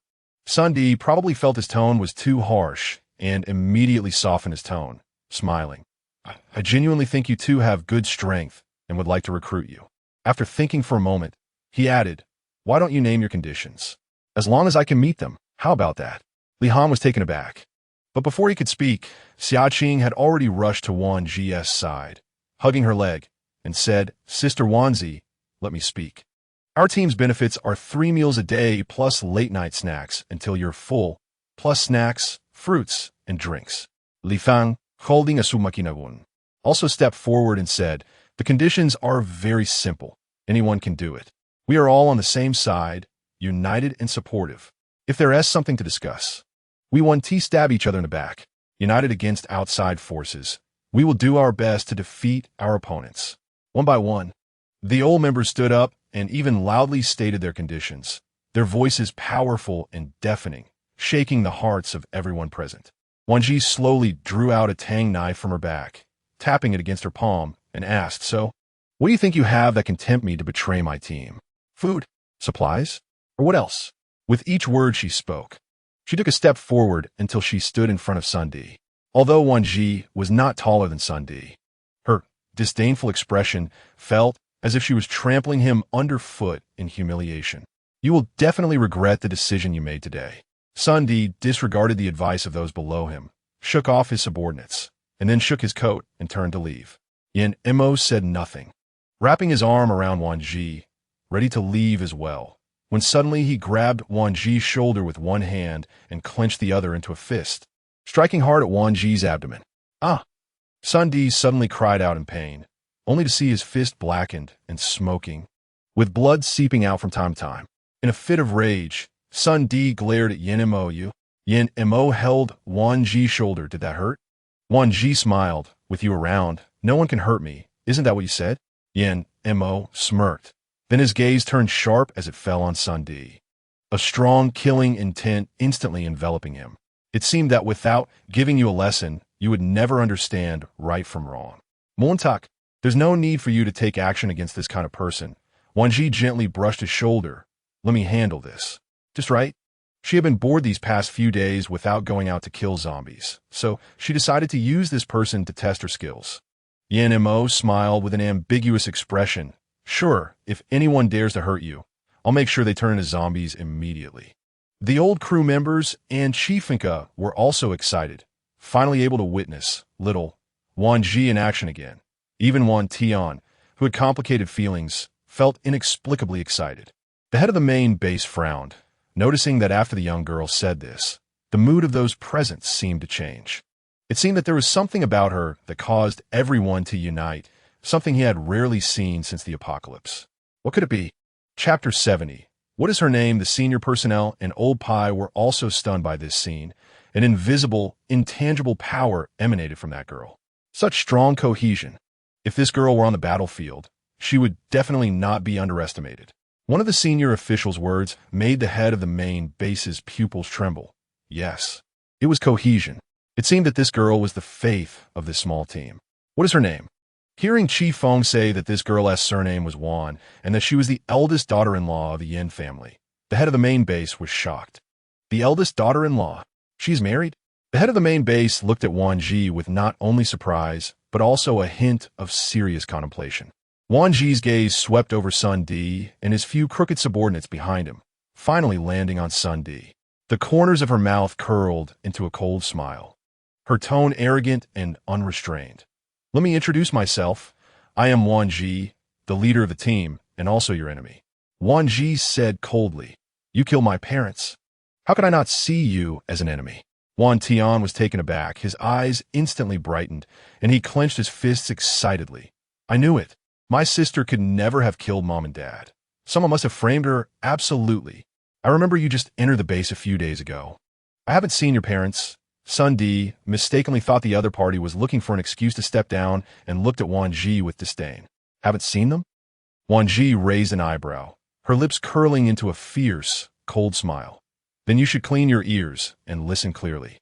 Sun Di probably felt his tone was too harsh and immediately softened his tone, smiling. I genuinely think you two have good strength and would like to recruit you. After thinking for a moment, he added, why don't you name your conditions? As long as I can meet them, how about that? Li Han was taken aback. But before he could speak, Xiaqing had already rushed to Wan Zhi's side, hugging her leg, and said, Sister Wan Zhi, let me speak. Our team's benefits are 3 meals a day plus late-night snacks until you're full, plus snacks, fruits, and drinks. Li Fang, holding a sumakinagun, also stepped forward and said, the conditions are very simple. Anyone can do it. We are all on the same side, united and supportive. If there is something to discuss, we want to stab each other in the back, united against outside forces. We will do our best to defeat our opponents. One by one, the old members stood up and even loudly stated their conditions, their voices powerful and deafening, shaking the hearts of everyone present. Wan Zhi slowly drew out a tang knife from her back, tapping it against her palm, and asked, so, what do you think you have that can tempt me to betray my team? Food? Supplies? Or what else? With each word she spoke, she took a step forward until she stood in front of Sun Di. Although Wan Zhi was not taller than Sun Di, her disdainful expression felt as if she was trampling him underfoot in humiliation. You will definitely regret the decision you made today. Sun Di disregarded the advice of those below him, shook off his subordinates, and then shook his coat and turned to leave. Yin Mo said nothing, wrapping his arm around Wan Zhi, ready to leave as well, when suddenly he grabbed Wan Zhi's shoulder with one hand and clenched the other into a fist, striking hard at Wan Zhi's abdomen. Ah! Sun Di suddenly cried out in pain, only to see his fist blackened and smoking, with blood seeping out from time to time. In a fit of rage, Sun Di glared at Yin Mo. Yin Mo held Wan Zhi's shoulder. Did that hurt? Wan Zhi smiled. With you around, no one can hurt me. Isn't that what you said? Yin Mo smirked. Then his gaze turned sharp as it fell on Sun Di, a strong killing intent instantly enveloping him. It seemed that without giving you a lesson, you would never understand right from wrong. Montak, there's no need for you to take action against this kind of person. Wan Zhi gently brushed his shoulder. Let me handle this. Just right? She had been bored these past few days without going out to kill zombies, so she decided to use this person to test her skills. Yin Mo smiled with an ambiguous expression. Sure, if anyone dares to hurt you, I'll make sure they turn into zombies immediately. The old crew members and Chifinka were also excited, finally able to witness little Wan Zhi in action again. Even Wan Tian, who had complicated feelings, felt inexplicably excited. The head of the main base frowned, noticing that after the young girl said this, the mood of those present seemed to change. It seemed that there was something about her that caused everyone to unite, something he had rarely seen since the apocalypse. What could it be? Chapter 70. What is her name? The senior personnel and Old Pai were also stunned by this scene. An invisible, intangible power emanated from that girl. Such strong cohesion. If this girl were on the battlefield, she would definitely not be underestimated. One of the senior officials' words made the head of the main base's pupils tremble. Yes, it was cohesion. It seemed that this girl was the faith of this small team. What is her name? Hearing Chi Feng say that this girl's surname was Wan and that she was the eldest daughter-in-law of the Yin family, the head of the main base was shocked. The eldest daughter-in-law? She's married? The head of the main base looked at Wan Zhi with not only surprise, but also a hint of serious contemplation. Wan Zhi's gaze swept over Sun Di and his few crooked subordinates behind him, finally landing on Sun Di. The corners of her mouth curled into a cold smile, her tone arrogant and unrestrained. Let me introduce myself. I am Wan Zhi, the leader of the team, and also your enemy. Wan Zhi said coldly, you killed my parents. How could I not see you as an enemy? Wan Tian was taken aback. His eyes instantly brightened, and he clenched his fists excitedly. I knew it. My sister could never have killed Mom and Dad. Someone must have framed her. Absolutely. I remember you just entered the base a few days ago. I haven't seen your parents. Sun Di mistakenly thought the other party was looking for an excuse to step down and looked at Wan Zhi with disdain. Haven't seen them? Wan Zhi raised an eyebrow, her lips curling into a fierce, cold smile. Then you should clean your ears and listen clearly.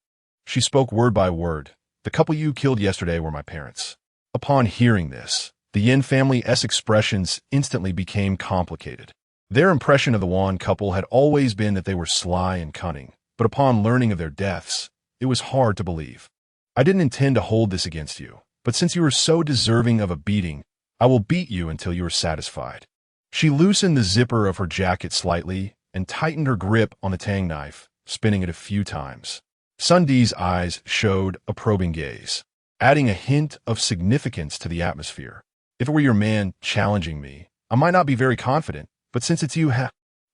She spoke word by word. The couple you killed yesterday were my parents. Upon hearing this, the Yin family's expressions instantly became complicated. Their impression of the Wan couple had always been that they were sly and cunning, but upon learning of their deaths, it was hard to believe. I didn't intend to hold this against you, but since you are so deserving of a beating, I will beat you until you are satisfied. She loosened the zipper of her jacket slightly and tightened her grip on the tang knife, spinning it a few times. Sun Di's eyes showed a probing gaze, adding a hint of significance to the atmosphere. If it were your man challenging me, I might not be very confident, but since it's you,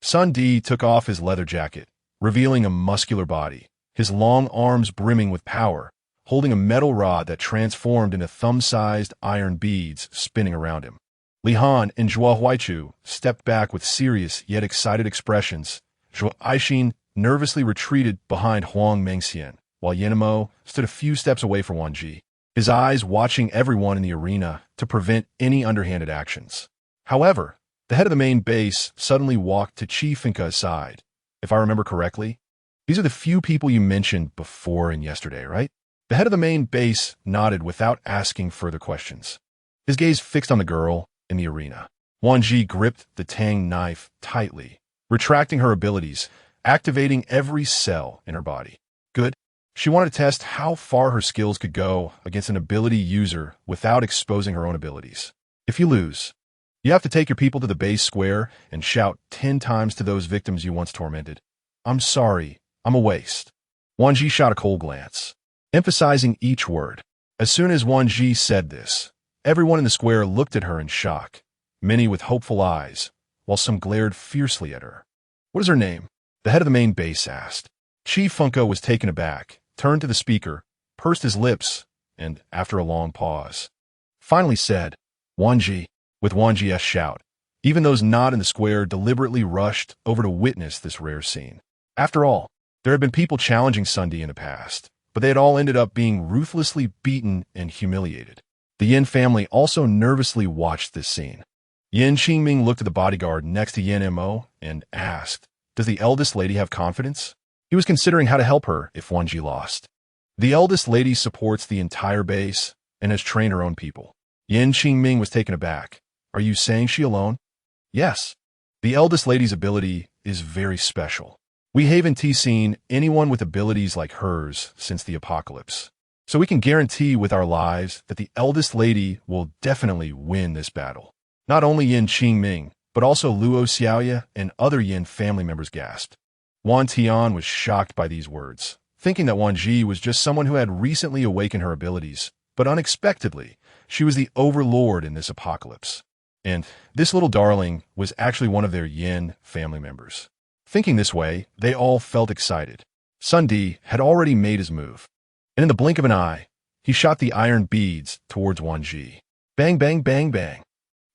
Sun Di took off his leather jacket, revealing a muscular body, his long arms brimming with power, holding a metal rod that transformed into thumb-sized iron beads spinning around him. Li Han and Zhuo Huaichu stepped back with serious yet excited expressions. Zhuo Aixin nervously retreated behind Huang Mengxian, while Yanemo stood a few steps away from Wan Zhi, his eyes watching everyone in the arena to prevent any underhanded actions. However, the head of the main base suddenly walked to Qi Finka's side. If I remember correctly, these are the few people you mentioned before and yesterday, right? The head of the main base nodded without asking further questions, his gaze fixed on the girl in the arena. Wan Zhi gripped the tang knife tightly, retracting her abilities, activating every cell in her body. Good. She wanted to test how far her skills could go against an ability user without exposing her own abilities. If you lose, you have to take your people to the base square and shout 10 times to those victims you once tormented, "I'm sorry, I'm a waste." Wan Zhi shot a cold glance, emphasizing each word. As soon as Wan Zhi said this, everyone in the square looked at her in shock, many with hopeful eyes, while some glared fiercely at her. "What is her name?" the head of the main base asked. Qi Finka was taken aback, turned to the speaker, pursed his lips, and, after a long pause, finally said, "Wan Zhi." With Wan Zhi's shout, even those not in the square deliberately rushed over to witness this rare scene. After all, there had been people challenging Sun Di in the past, but they had all ended up being ruthlessly beaten and humiliated. The Yin family also nervously watched this scene. Yin Qingming looked at the bodyguard next to Yin Mo and asked, "Does the eldest lady have confidence?" He was considering how to help her if Wan Zhi lost. The eldest lady supports the entire base and has trained her own people. Yin Qingming was taken aback. "Are you saying she alone?" "Yes. The eldest lady's ability is very special. We haven't seen anyone with abilities like hers since the apocalypse. So we can guarantee with our lives that the eldest lady will definitely win this battle." Not only Yin Qingming, but also Luo Xiaoya and other Yin family members gasped. Wan Tian was shocked by these words, thinking that Wan Zhi was just someone who had recently awakened her abilities, but unexpectedly, she was the overlord in this apocalypse. And this little darling was actually one of their Yin family members. Thinking this way, they all felt excited. Sun Di had already made his move, and in the blink of an eye, he shot the iron beads towards Wan Zhi. Bang, bang, bang, bang.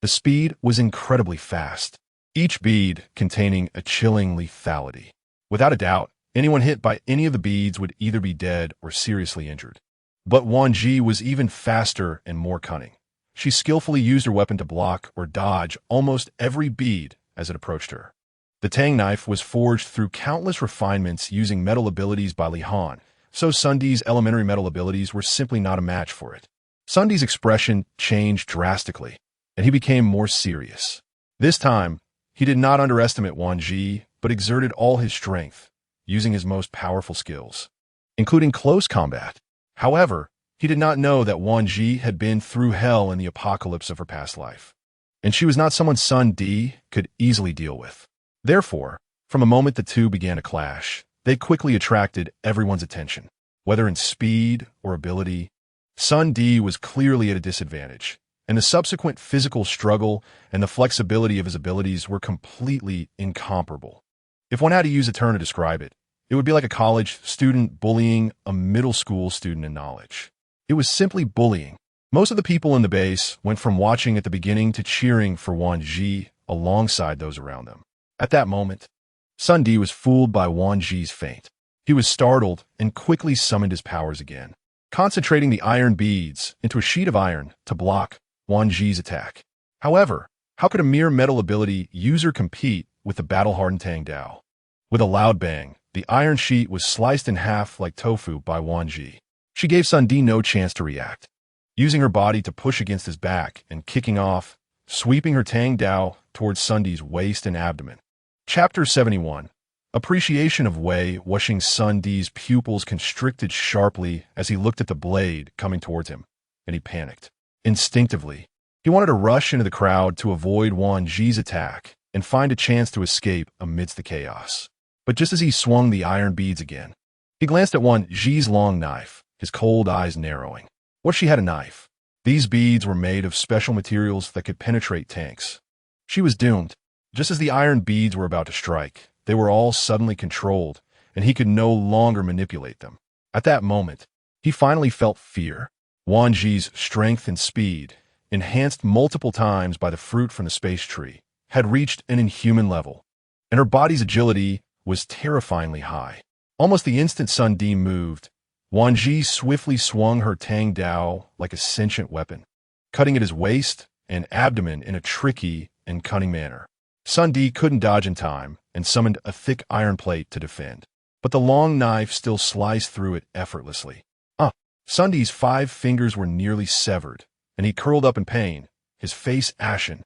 The speed was incredibly fast, each bead containing a chilling lethality. Without a doubt, anyone hit by any of the beads would either be dead or seriously injured. But Wan Zhi was even faster and more cunning. She skillfully used her weapon to block or dodge almost every bead as it approached her. The tang knife was forged through countless refinements using metal abilities by Li Han, so Sun Di's elementary metal abilities were simply not a match for it. Sun Di's expression changed drastically, and he became more serious. This time, he did not underestimate Wan Zhi, but exerted all his strength, using his most powerful skills, including close combat. However, he did not know that Wan Zhi had been through hell in the apocalypse of her past life, and she was not someone Sun Di could easily deal with. Therefore, from the moment the two began to clash, they quickly attracted everyone's attention. Whether in speed or ability, Sun Di was clearly at a disadvantage, and the subsequent physical struggle and the flexibility of his abilities were completely incomparable. If one had to use a term to describe it, it would be like a college student bullying a middle school student in knowledge. It was simply bullying. Most of the people in the base went from watching at the beginning to cheering for Wan Zhi alongside those around them. At that moment, Sun Di was fooled by Wan Zhi's feint. He was startled and quickly summoned his powers again, concentrating the iron beads into a sheet of iron to block Wan Zhi's attack. However, how could a mere metal ability user compete with the battle-hardened Tang Dao? With a loud bang, the iron sheet was sliced in half like tofu by Wan Zhi. She gave Sun Di no chance to react, using her body to push against his back and kicking off, sweeping her Tang Dao towards Sun Di's waist and abdomen. Chapter 71. Appreciation of Wei Wuxing's Sun Di's pupils constricted sharply as he looked at the blade coming towards him, and he panicked. Instinctively, he wanted to rush into the crowd to avoid Wan Zhi's attack and find a chance to escape amidst the chaos. But just as he swung the iron beads again, he glanced at Wan Zhi's long knife, his cold eyes narrowing. What if she had a knife? These beads were made of special materials that could penetrate tanks. She was doomed. Just as the iron beads were about to strike, they were all suddenly controlled, and he could no longer manipulate them. At that moment, he finally felt fear. Wan Zhi's strength and speed, enhanced multiple times by the fruit from the space tree, had reached an inhuman level, and her body's agility was terrifyingly high. Almost the instant Sun Di moved, Wan Zhi swiftly swung her Tang Dao like a sentient weapon, cutting at his waist and abdomen in a tricky and cunning manner. Sun Di couldn't dodge in time and summoned a thick iron plate to defend, but the long knife still sliced through it effortlessly. Sun Di's 5 fingers were nearly severed, and he curled up in pain, his face ashen,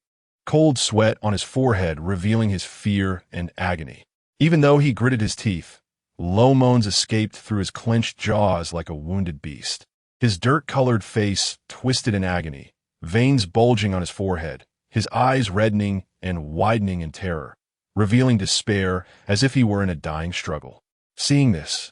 cold sweat on his forehead revealing his fear and agony. Even though he gritted his teeth, low moans escaped through his clenched jaws like a wounded beast. His dirt-colored face twisted in agony, veins bulging on his forehead, his eyes reddening and widening in terror, revealing despair as if he were in a dying struggle. Seeing this,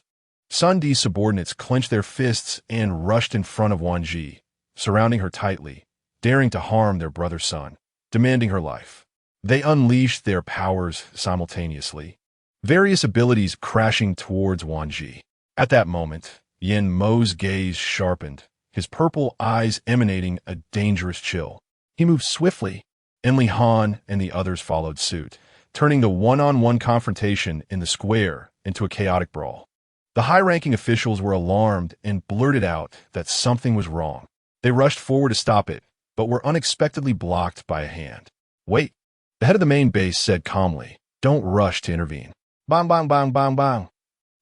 Sun Di's subordinates clenched their fists and rushed in front of Wan Zhi, surrounding her tightly, daring to harm their brother's son, demanding her life. They unleashed their powers simultaneously, various abilities crashing towards Wan Zhi. At that moment, Yin Mo's gaze sharpened, his purple eyes emanating a dangerous chill. He moved swiftly. Enli Han and the others followed suit, turning the one-on-one confrontation in the square into a chaotic brawl. The high-ranking officials were alarmed and blurted out that something was wrong. They rushed forward to stop it, but were unexpectedly blocked by a hand. "Wait," the head of the main base said calmly. "Don't rush to intervene." Bang, bang, bang, bang, bang.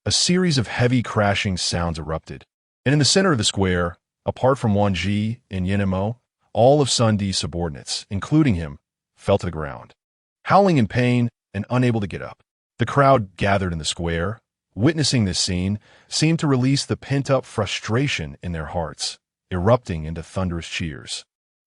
A series of heavy crashing sounds erupted, and in the center of the square, apart from Wan Zhi and Yin Mo, all of Sun Di's subordinates, including him, fell to the ground, howling in pain and unable to get up. The crowd gathered in the square, witnessing this scene, seemed to release the pent-up frustration in their hearts, erupting into thunderous cheers.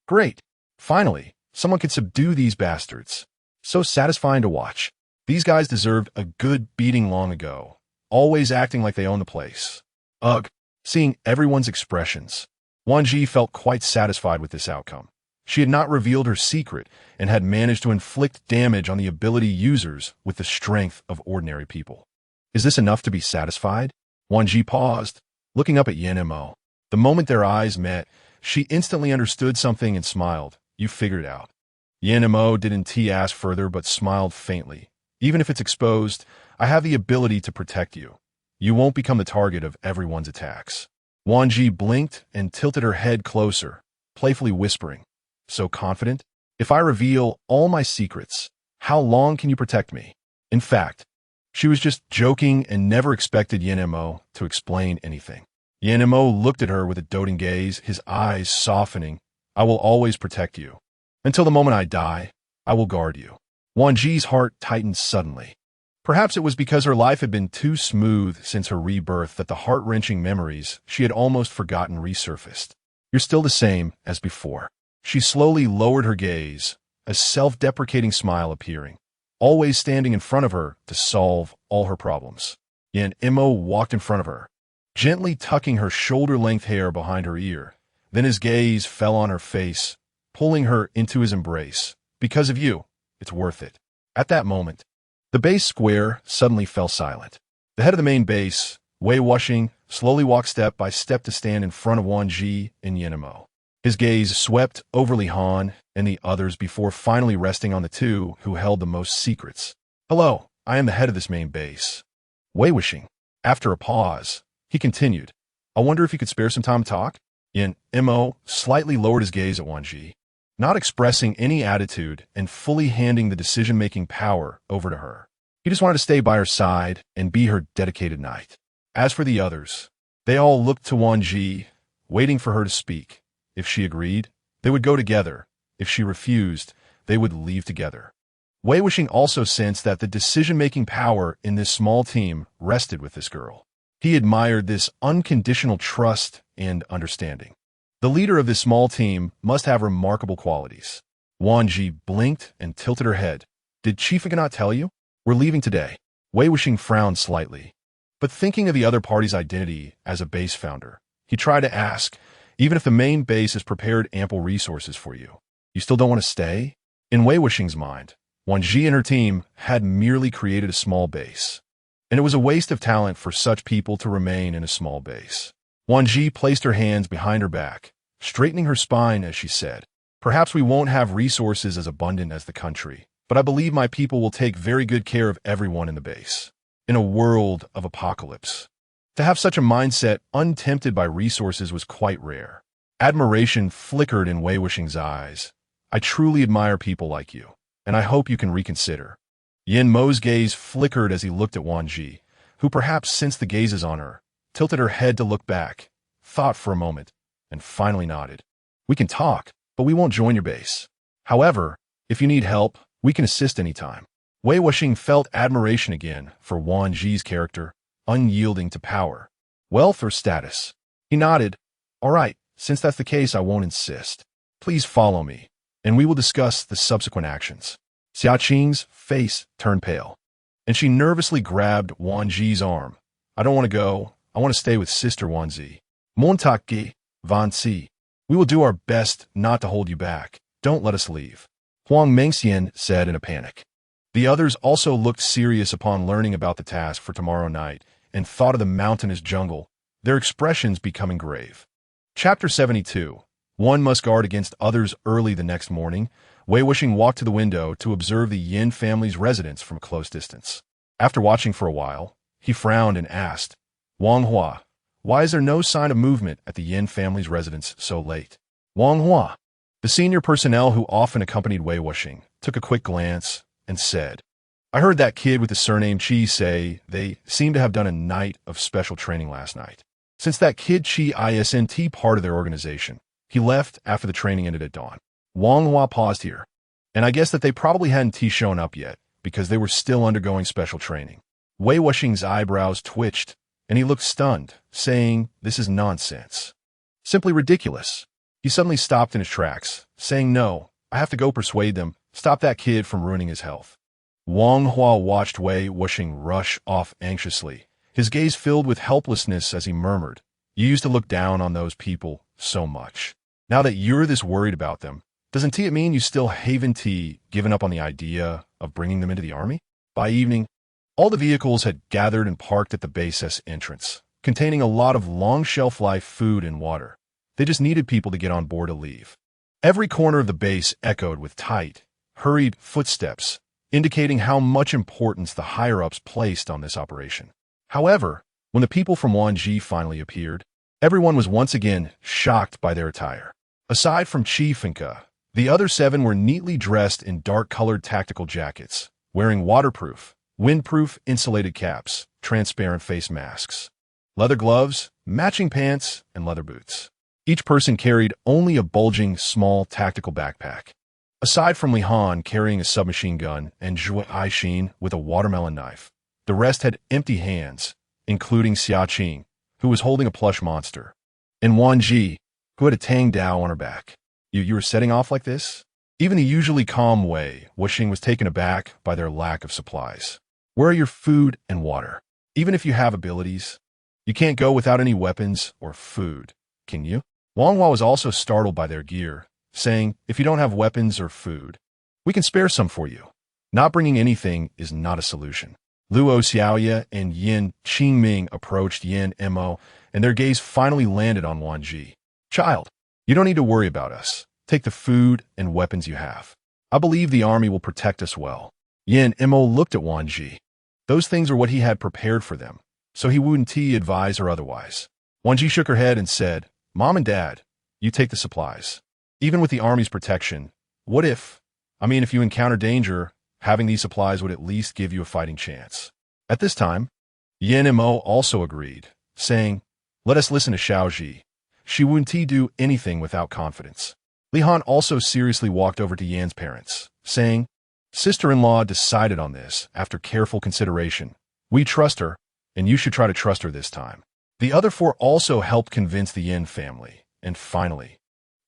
Great! Finally, someone could subdue these bastards. So satisfying to watch. These guys deserved a good beating long ago, always acting like they own the place. Ugh! Seeing everyone's expressions, Wan Zhi felt quite satisfied with this outcome. She had not revealed her secret and had managed to inflict damage on the ability users with the strength of ordinary people. Is this enough to be satisfied? Wan Zhi paused, looking up at Yin Mo. The moment their eyes met, she instantly understood something and smiled. "You figured it out." Yin Mo didn't ask further but smiled faintly. "Even if it's exposed, I have the ability to protect you. You won't become the target of everyone's attacks." Wan Zhi blinked and tilted her head closer, playfully whispering, "So confident? If I reveal all my secrets, how long can you protect me?" In fact, she was just joking and never expected Yin Mo to explain anything. Yin Mo looked at her with a doting gaze, his eyes softening. "I will always protect you. Until the moment I die, I will guard you." Wan Zhi's heart tightened suddenly. Perhaps it was because her life had been too smooth since her rebirth that the heart-wrenching memories she had almost forgotten resurfaced. "You're still the same as before." She slowly lowered her gaze, a self-deprecating smile appearing, always standing in front of her to solve all her problems. Yin Mo walked in front of her, gently tucking her shoulder-length hair behind her ear. Then his gaze fell on her face, pulling her into his embrace. "Because of you, it's worth it." At that moment, the base square suddenly fell silent. The head of the main base, Wei Wuxing, slowly walked step by step to stand in front of Wan Zhi and Yin Mo. His gaze swept over Li Han and the others before finally resting on the two who held the most secrets. "Hello, I am the head of this main base." Wei Wuxing. After a pause, he continued, "I wonder if you could spare some time to talk?" Yin Mo slightly lowered his gaze at Wan Zhi, not expressing any attitude and fully handing the decision-making power over to her. He just wanted to stay by her side and be her dedicated knight. As for the others, they all looked to Wan Zhi, waiting for her to speak. If she agreed, they would go together. If she refused, they would leave together. Wei Wuxing also sensed that the decision-making power in this small team rested with this girl. He admired this unconditional trust and understanding. The leader of this small team must have remarkable qualities. Wan Zhi blinked and tilted her head. Did Chief not tell you? We're leaving today. Wei Wuxing frowned slightly. But thinking of the other party's identity as a base founder, he tried to ask, even if the main base has prepared ample resources for you, you still don't want to stay? In Wei Wuxing's mind, Wan Zhi and her team had merely created a small base, and it was a waste of talent for such people to remain in a small base. Wan Zhi placed her hands behind her back, straightening her spine as she said, perhaps we won't have resources as abundant as the country, but I believe my people will take very good care of everyone in the base. In a world of apocalypse, to have such a mindset untempted by resources was quite rare. Admiration flickered in Wei Wuxing's eyes. I truly admire people like you, and I hope you can reconsider. Yin Mo's gaze flickered as he looked at Wan Zhi, who perhaps sensed the gazes on her, tilted her head to look back, thought for a moment, and finally nodded. We can talk, but we won't join your base. However, if you need help, we can assist anytime. Wei Wuxing felt admiration again for Wan Zhi's character, unyielding to power, wealth, or status. He nodded. All right, since that's the case, I won't insist. Please follow me, and we will discuss the subsequent actions. Xia Qing's face turned pale, and she nervously grabbed Wan Zhi's arm. I don't want to go. I want to stay with Sister Wan Zhi. Montaki, Wan Zhi. We will do our best not to hold you back. Don't let us leave. Huang Mengxian said in a panic. The others also looked serious upon learning about the task for tomorrow night and thought of the mountainous jungle, their expressions becoming grave. Chapter 72. One must guard against others. Early the next morning, Wei Wuxing walked to the window to observe the Yin family's residence from a close distance. After watching for a while, he frowned and asked, Wang Hua, why is there no sign of movement at the Yin family's residence so late? Wang Hua, the senior personnel who often accompanied Wei Wuxing, took a quick glance and said, I heard that kid with the surname Qi say they seem to have done a night of special training last night. Since that kid Qi isn't part of their organization, he left after the training ended at dawn. Wang Hua paused here, and I guess that they probably hadn't shown up yet because they were still undergoing special training. Wei Wuxing's eyebrows twitched, and he looked stunned, saying, this is nonsense. Simply ridiculous. He suddenly stopped in his tracks, saying, no, I have to go persuade them. Stop that kid from ruining his health. Wang Hua watched Wei Wuxing rush off anxiously, his gaze filled with helplessness as he murmured, you used to look down on those people so much. Now that you're this worried about them, doesn't it mean you still haven't given up on the idea of bringing them into the army? By evening, all the vehicles had gathered and parked at the base's entrance, containing a lot of long shelf-life food and water. They just needed people to get on board to leave. Every corner of the base echoed with tight, hurried footsteps, indicating how much importance the higher-ups placed on this operation. However, when the people from Wan Zhi finally appeared, everyone was once again shocked by their attire. Aside from Chief and Ke, the other 7 were neatly dressed in dark-colored tactical jackets, wearing waterproof, windproof insulated caps, transparent face masks, leather gloves, matching pants, and leather boots. Each person carried only a bulging, small tactical backpack. Aside from Li Han carrying a submachine gun and Zhuo Aixin with a watermelon knife, the rest had empty hands, including Xia Qing, who was holding a plush monster, and Wan Zhi, who had a Tang Dao on her back. You were setting off like this? Even the usually calm Wei Wuxing was taken aback by their lack of supplies. Where are your food and water? Even if you have abilities, you can't go without any weapons or food, can you? Wang Hua was also startled by their gear, saying, if you don't have weapons or food, we can spare some for you. Not bringing anything is not a solution. Luo Xiaoya and Yin Qingming approached Yin Mo, and their gaze finally landed on Wan Zhi. Child, you don't need to worry about us. Take the food and weapons you have. I believe the army will protect us well. Yin Mo looked at Wan Zhi. Those things are what he had prepared for them, so he wouldn't advise or otherwise. Wan Zhi shook her head and said, Mom and Dad, you take the supplies. Even with the army's protection, if you encounter danger, having these supplies would at least give you a fighting chance. At this time, Yin Mo also agreed, saying, let us listen to Xiaozhi. She wouldn't do anything without confidence. Li Han also seriously walked over to Yan's parents, saying, Sister-in-law decided on this after careful consideration. We trust her, and you should try to trust her this time. The other four also helped convince the Yin family. And finally,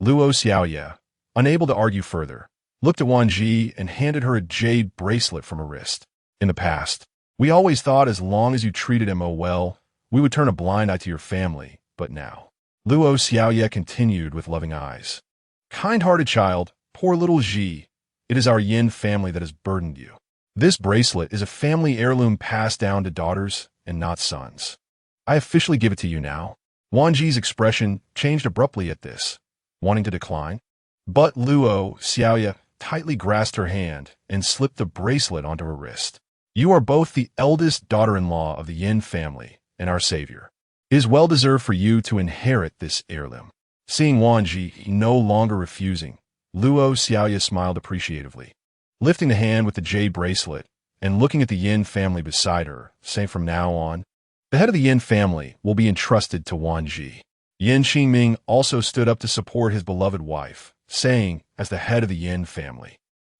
Luo Xiaoye, unable to argue further, looked at Wan Zhi and handed her a jade bracelet from her wrist. In the past, we always thought as long as you treated Mo well, we would turn a blind eye to your family, but now. Luo Xiaoye continued with loving eyes. Kind-hearted child, poor little Zhi, it is our Yin family that has burdened you. This bracelet is a family heirloom passed down to daughters and not sons. I officially give it to you now. Wan Zhi's expression changed abruptly at this, wanting to decline. But Luo Xiaoye tightly grasped her hand and slipped the bracelet onto her wrist. You are both the eldest daughter-in-law of the Yin family and our savior. It is well-deserved for you to inherit this heirloom. Seeing Wan Zhi no longer refusing, Luo Xiaoye smiled appreciatively, lifting the hand with the jade bracelet and looking at the Yin family beside her, saying from now on, the head of the Yin family will be entrusted to Wan Zhi. Yin Xingming also stood up to support his beloved wife, saying, as the head of the Yin family,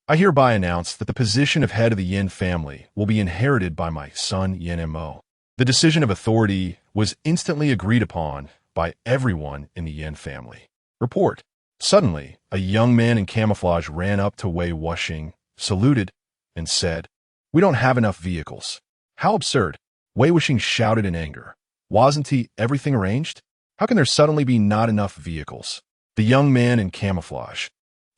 I hereby announce that the position of head of the Yin family will be inherited by my son Yin Mo. The decision of authority was instantly agreed upon by everyone in the Yin family. Report. Suddenly, a young man in camouflage ran up to Wei Wuxing, saluted, and said, We don't have enough vehicles. How absurd. Wei Wuxing shouted in anger. Wasn't everything arranged? How can there suddenly be not enough vehicles? The young man in camouflage,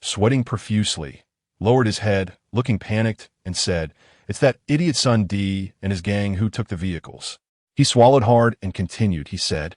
sweating profusely, lowered his head, looking panicked, and said, It's that idiot Sun Di and his gang who took the vehicles. He swallowed hard and continued, he said,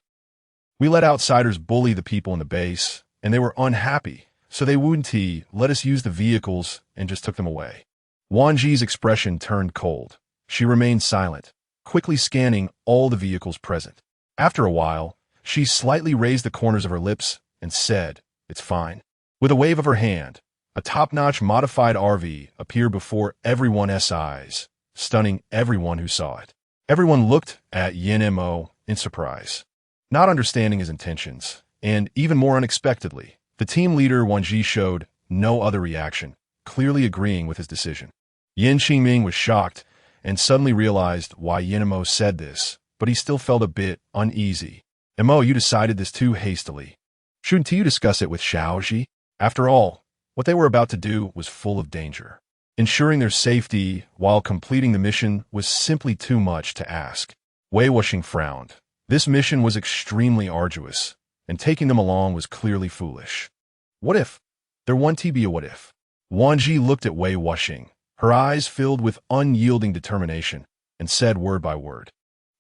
We let outsiders bully the people in the base, and they were unhappy, so they wouldn't let us use the vehicles and just took them away. Wan Zhi's expression turned cold. She remained silent, quickly scanning all the vehicles present. After a while, she slightly raised the corners of her lips and said, It's fine. With a wave of her hand, a top-notch modified RV appeared before everyone's eyes, stunning everyone who saw it. Everyone looked at Yin Mo in surprise, not understanding his intentions, and even more unexpectedly, the team leader Wan Zhi showed no other reaction, clearly agreeing with his decision. Yin Xingming was shocked and suddenly realized why Yin Mo said this, but he still felt a bit uneasy. Mo, you decided this too hastily. Shouldn't you discuss it with Xiaoji? After all, what they were about to do was full of danger. Ensuring their safety while completing the mission was simply too much to ask. Wei Wuxing frowned. This mission was extremely arduous, and taking them along was clearly foolish. What if? There won't be a what if. Wan Zhi looked at Wei Wuxing, her eyes filled with unyielding determination, and said word by word,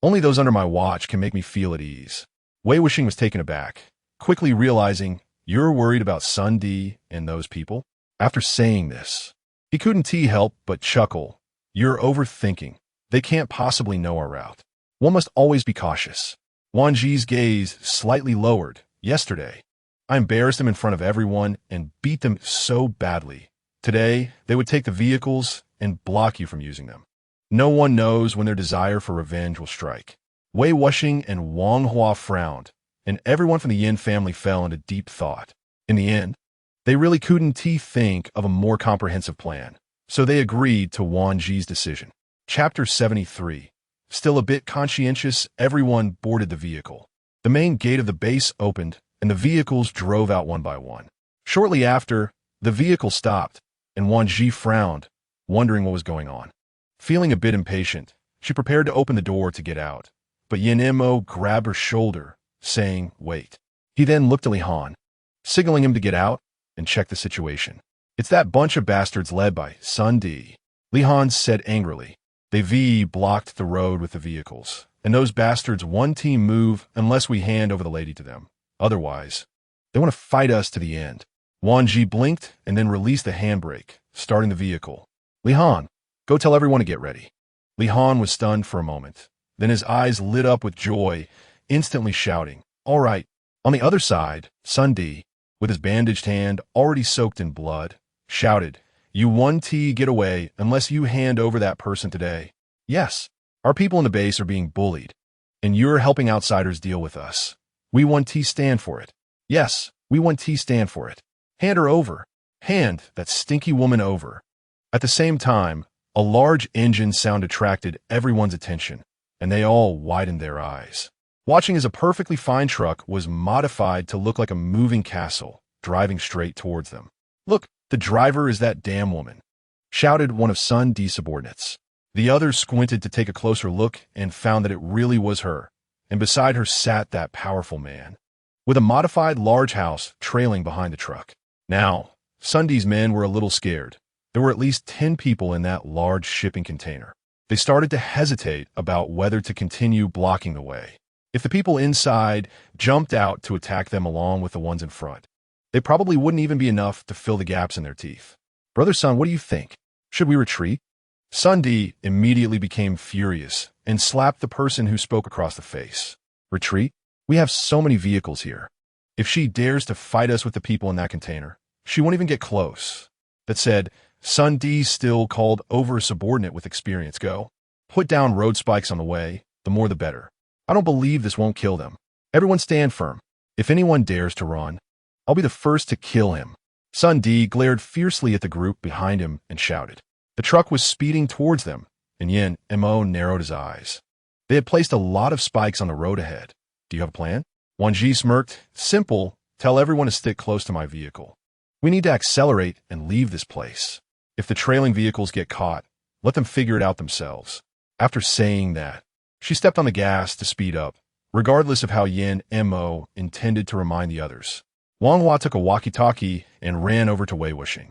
Only those under my watch can make me feel at ease. Wei Wuxing was taken aback, quickly realizing, You're worried about Sun Di and those people? After saying this, he couldn't help but chuckle. You're overthinking. They can't possibly know our route. One must always be cautious. Wan Zhi's gaze slightly lowered. Yesterday, I embarrassed them in front of everyone and beat them so badly. Today, they would take the vehicles and block you from using them. No one knows when their desire for revenge will strike. Wei Wuxing and Wang Hua frowned, and everyone from the Yin family fell into deep thought. In the end, they really couldn't think of a more comprehensive plan, so they agreed to Wan Zhi's decision. Chapter 73. Still a bit conscientious, everyone boarded the vehicle. The main gate of the base opened, and the vehicles drove out one by one. Shortly after, the vehicle stopped, and Wan Zhi frowned, wondering what was going on. Feeling a bit impatient, she prepared to open the door to get out, but Yin Mo grabbed her shoulder, saying, Wait. He then looked at Li Han, signaling him to get out and check the situation. It's that bunch of bastards led by Sun Di. Li Han said angrily. They blocked the road with the vehicles, and those bastards won't move unless we hand over the lady to them. Otherwise, they want to fight us to the end. Wan Zhi blinked and then released the handbrake, starting the vehicle. Li Han, go tell everyone to get ready. Li Han was stunned for a moment. Then his eyes lit up with joy, instantly shouting, All right. On the other side, Sun Di, with his bandaged hand already soaked in blood, shouted, You won't get away unless you hand over that person today. Yes, our people in the base are being bullied, and you're helping outsiders deal with us. We want to stand for it. Yes, we want to stand for it. Hand her over. Hand that stinky woman over. At the same time, a large engine sound attracted everyone's attention, and they all widened their eyes, watching as a perfectly fine truck was modified to look like a moving castle, driving straight towards them. "Look, the driver is that damn woman," shouted one of Sun D's subordinates. The others squinted to take a closer look and found that it really was her, and beside her sat that powerful man, with a modified large house trailing behind the truck. Now, Sun D's men were a little scared. There were at least 10 people in that large shipping container. They started to hesitate about whether to continue blocking the way. If the people inside jumped out to attack them along with the ones in front, they probably wouldn't even be enough to fill the gaps in their teeth. "Brother Sun, what do you think? Should we retreat?" Sun D immediately became furious and slapped the person who spoke across the face. "Retreat? We have so many vehicles here. If she dares to fight us with the people in that container, she won't even get close." That said, Sun D still called over a subordinate with experience. "Go. Put down road spikes on the way, the more the better. I don't believe this won't kill them. Everyone stand firm. If anyone dares to run, I'll be the first to kill him." Sun D glared fiercely at the group behind him and shouted. The truck was speeding towards them, and Yin Mo narrowed his eyes. They had placed a lot of spikes on the road ahead. "Do you have a plan?" Wan Zhi smirked. "Simple. Tell everyone to stick close to my vehicle. We need to accelerate and leave this place. If the trailing vehicles get caught, let them figure it out themselves." After saying that, she stepped on the gas to speed up, regardless of how Yin Mo intended to remind the others. Wang Hua took a walkie-talkie and ran over to Wei Wuxing,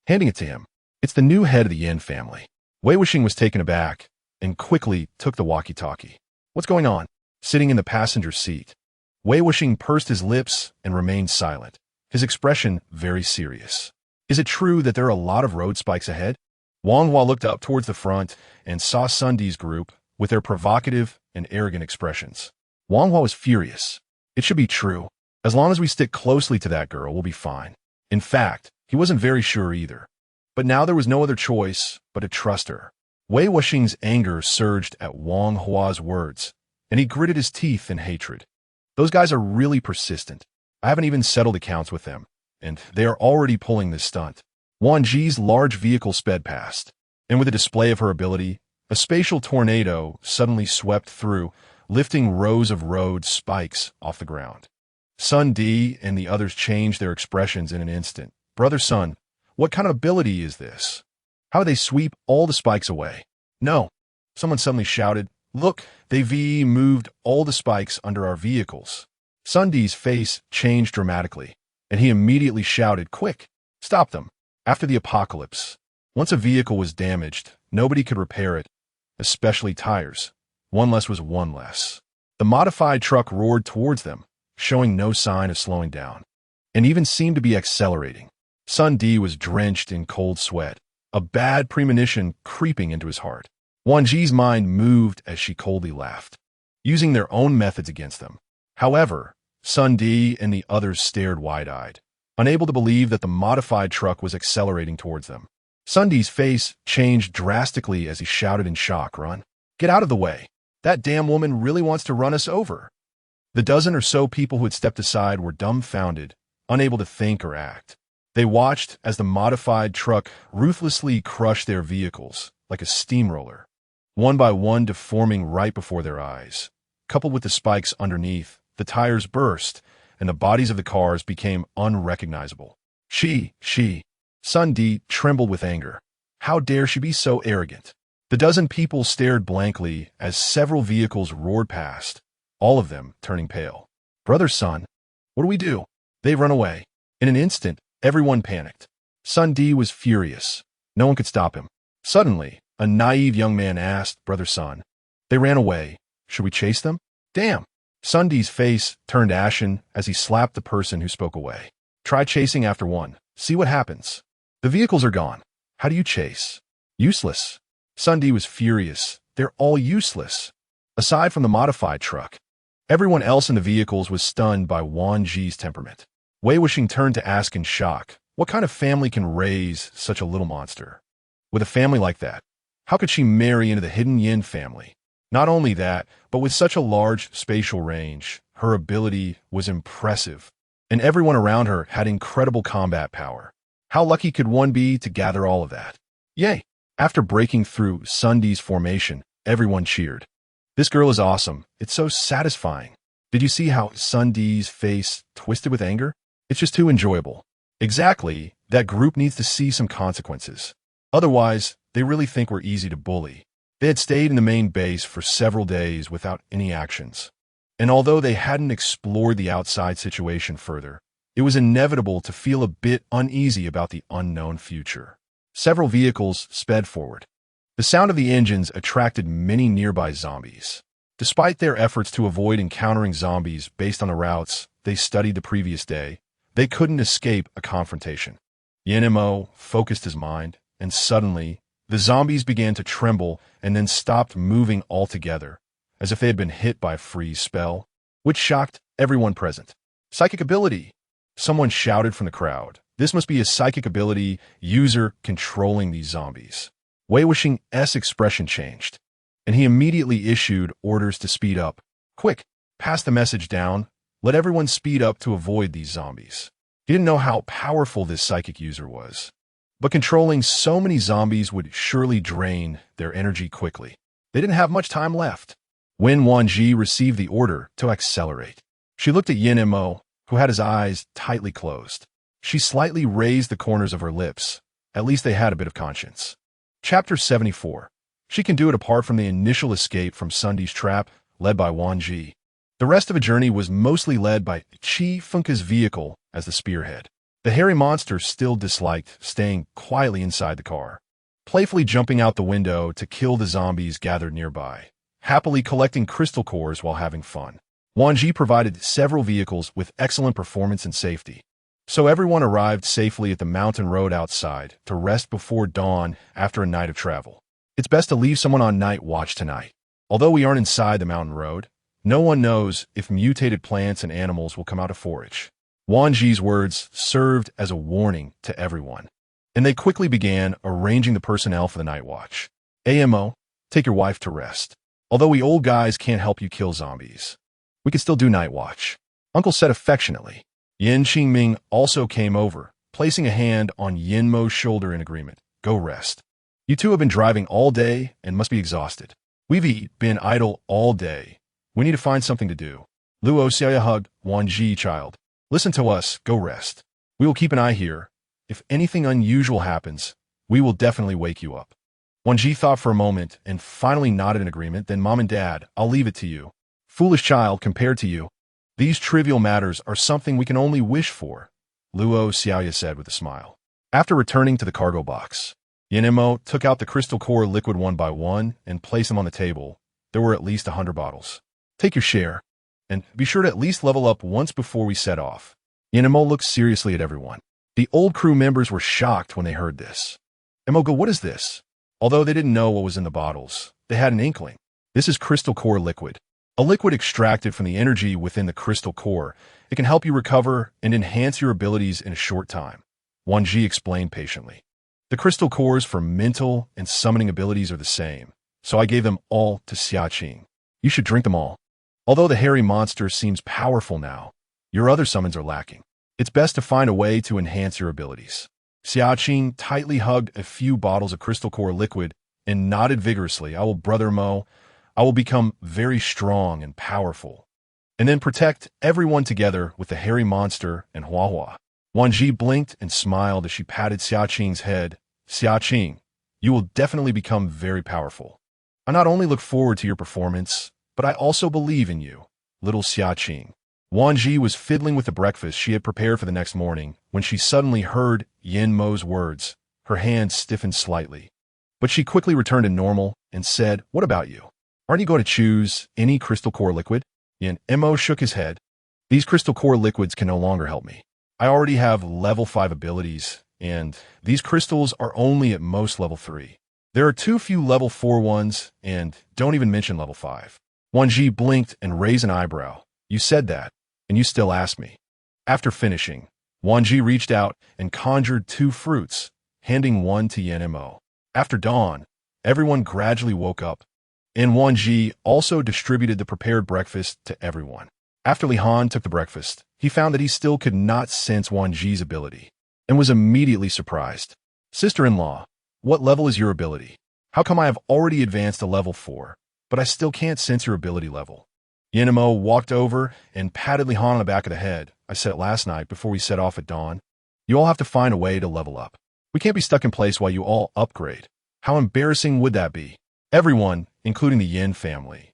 handing it to him. "It's the new head of the Yin family." Wei Wuxing was taken aback and quickly took the walkie-talkie. "What's going on?" Sitting in the passenger seat, Wei Wuxing pursed his lips and remained silent, his expression very serious. "Is it true that there are a lot of road spikes ahead?" Wang Hua looked up towards the front and saw Sun D's group with their provocative and arrogant expressions. Wang Hua was furious. "It should be true. As long as we stick closely to that girl, we'll be fine." In fact, he wasn't very sure either. But now there was no other choice but to trust her. Wei Wuxing's anger surged at Wang Hua's words, and he gritted his teeth in hatred. "Those guys are really persistent. I haven't even settled accounts with them, and they are already pulling this stunt." Wan Zhi's large vehicle sped past, and with a display of her ability, a spatial tornado suddenly swept through, lifting rows of road spikes off the ground. Sun D and the others changed their expressions in an instant. "Brother Sun, what kind of ability is this? How do they sweep all the spikes away?" "No," someone suddenly shouted. "Look, they've moved all the spikes under our vehicles." Sun D's face changed dramatically, and he immediately shouted, "Quick, stop them." After the apocalypse, once a vehicle was damaged, nobody could repair it, especially tires. One less was one less. The modified truck roared towards them, showing no sign of slowing down, and even seemed to be accelerating. Sun D was drenched in cold sweat, a bad premonition creeping into his heart. Wan Zhi's mind moved as she coldly laughed, using their own methods against them. However, Sun D and the others stared wide-eyed, unable to believe that the modified truck was accelerating towards them. Sun D's face changed drastically as he shouted in shock, "Run! Get out of the way! That damn woman really wants to run us over!" The dozen or so people who had stepped aside were dumbfounded, unable to think or act. They watched as the modified truck ruthlessly crushed their vehicles like a steamroller, one by one deforming right before their eyes. Coupled with the spikes underneath, the tires burst, and the bodies of the cars became unrecognizable. She, Sun D trembled with anger. How dare she be so arrogant? The dozen people stared blankly as several vehicles roared past, all of them turning pale. "Brother Sun, what do we do?" They've run away. In an instant, everyone panicked. Sun D was furious. No one could stop him. Suddenly, a naive young man asked, "Brother Sun, they ran away. Should we chase them?" "Damn!" Sun D's face turned ashen as he slapped the person who spoke away. "Try chasing after one. See what happens. The vehicles are gone. How do you chase?" "Useless." Sun D was furious. "They're all useless. Aside from the modified truck." Everyone else in the vehicles was stunned by Wan Zhi's temperament. Wei Wuxing turned to ask in shock, what kind of family can raise such a little monster? With a family like that, how could she marry into the hidden Yin family? Not only that, but with such a large spatial range, her ability was impressive, and everyone around her had incredible combat power. How lucky could one be to gather all of that? Yay! After breaking through Sundi's formation, everyone cheered. This girl is awesome. It's so satisfying. Did you see how Sundi's face twisted with anger? It's just too enjoyable. Exactly. That group needs to see some consequences. Otherwise, they really think we're easy to bully. They had stayed in the main base for several days without any actions. And although they hadn't explored the outside situation further, it was inevitable to feel a bit uneasy about the unknown future. Several vehicles sped forward. The sound of the engines attracted many nearby zombies. Despite their efforts to avoid encountering zombies based on the routes they studied the previous day, they couldn't escape a confrontation. Yin focused his mind, and suddenly, the zombies began to tremble and then stopped moving altogether, as if they had been hit by a freeze spell, which shocked everyone present. Psychic ability! Someone shouted from the crowd. This must be a psychic ability user controlling these zombies. Wei Wuxing's expression changed, and he immediately issued orders to speed up. Quick, pass the message down. Let everyone speed up to avoid these zombies. He didn't know how powerful this psychic user was, but controlling so many zombies would surely drain their energy quickly. They didn't have much time left. When Wan Zhi received the order to accelerate, she looked at Yin who had his eyes tightly closed. She slightly raised the corners of her lips. At least they had a bit of conscience. Chapter 74. She can do it apart from the initial escape from Sundi's trap, led by Wan Zhi. The rest of the journey was mostly led by Qi Funke's vehicle as the spearhead. The hairy monster still disliked staying quietly inside the car, playfully jumping out the window to kill the zombies gathered nearby, happily collecting crystal cores while having fun. Wan Zhi provided several vehicles with excellent performance and safety, so everyone arrived safely at the mountain road outside to rest before dawn after a night of travel. It's best to leave someone on night watch tonight. Although we aren't inside the mountain road, no one knows if mutated plants and animals will come out to forage. Wan Zhi's words served as a warning to everyone, and they quickly began arranging the personnel for the night watch. AMO, take your wife to rest. Although we old guys can't help you kill zombies, we can still do night watch, Uncle said affectionately. Yin Qingming also came over, placing a hand on Yin Mo's shoulder in agreement. Go rest. You two have been driving all day and must be exhausted. We've been idle all day. We need to find something to do. Luo Xiaoya hugged Wan Zhi. Child, listen to us. Go rest. We will keep an eye here. If anything unusual happens, we will definitely wake you up. Wan Zhi thought for a moment and finally nodded in agreement. Then Mom and Dad, I'll leave it to you. Foolish child, compared to you, these trivial matters are something we can only wish for, Luo Xiaoya said with a smile. After returning to the cargo box, Yin took out the crystal core liquid one by one and placed them on the table. There were at least 100 bottles. Take your share, and be sure to at least level up once before we set off. Yin looked seriously at everyone. The old crew members were shocked when they heard this. Emoga, what is this? Although they didn't know what was in the bottles, they had an inkling. This is crystal core liquid. A liquid extracted from the energy within the crystal core. It can help you recover and enhance your abilities in a short time. Wan Zhi explained patiently. The crystal cores for mental and summoning abilities are the same, so I gave them all to Xiaqing. You should drink them all. Although the hairy monster seems powerful now, your other summons are lacking. It's best to find a way to enhance your abilities. Xiaqing tightly hugged a few bottles of crystal core liquid and nodded vigorously. I will, Brother Mo. I will become very strong and powerful, and then protect everyone together with the hairy monster and Huahua. Wan Zhi blinked and smiled as she patted Xiaqing's head. Xiaqing, you will definitely become very powerful. I not only look forward to your performance, but I also believe in you, little Xiaqing. Wan Zhi was fiddling with the breakfast she had prepared for the next morning when she suddenly heard Yin Mo's words. Her hand stiffened slightly, but she quickly returned to normal and said, what about you? Aren't you going to choose any crystal core liquid? Yin Mo shook his head. These crystal core liquids can no longer help me. I already have level 5 abilities, and these crystals are only at most level 3. There are too few level 4 ones, and don't even mention level 5. Wan Zhi blinked and raised an eyebrow. You said that, and you still ask me. After finishing, Wan Zhi reached out and conjured 2 fruits, handing one to Yin Mo. After dawn, everyone gradually woke up, and Wan Zhi also distributed the prepared breakfast to everyone. After Li Han took the breakfast, he found that he still could not sense Wan Zhi's ability, and was immediately surprised. Sister-in-law, What level is your ability? How come I have already advanced to level 4, but I still can't sense your ability level? Yenmo walked over and patted Li Han on the back of the head. I said it last night before we set off at dawn. You all have to find a way to level up. We can't be stuck in place while you all upgrade. How embarrassing would that be? Everyone, including the Yin family,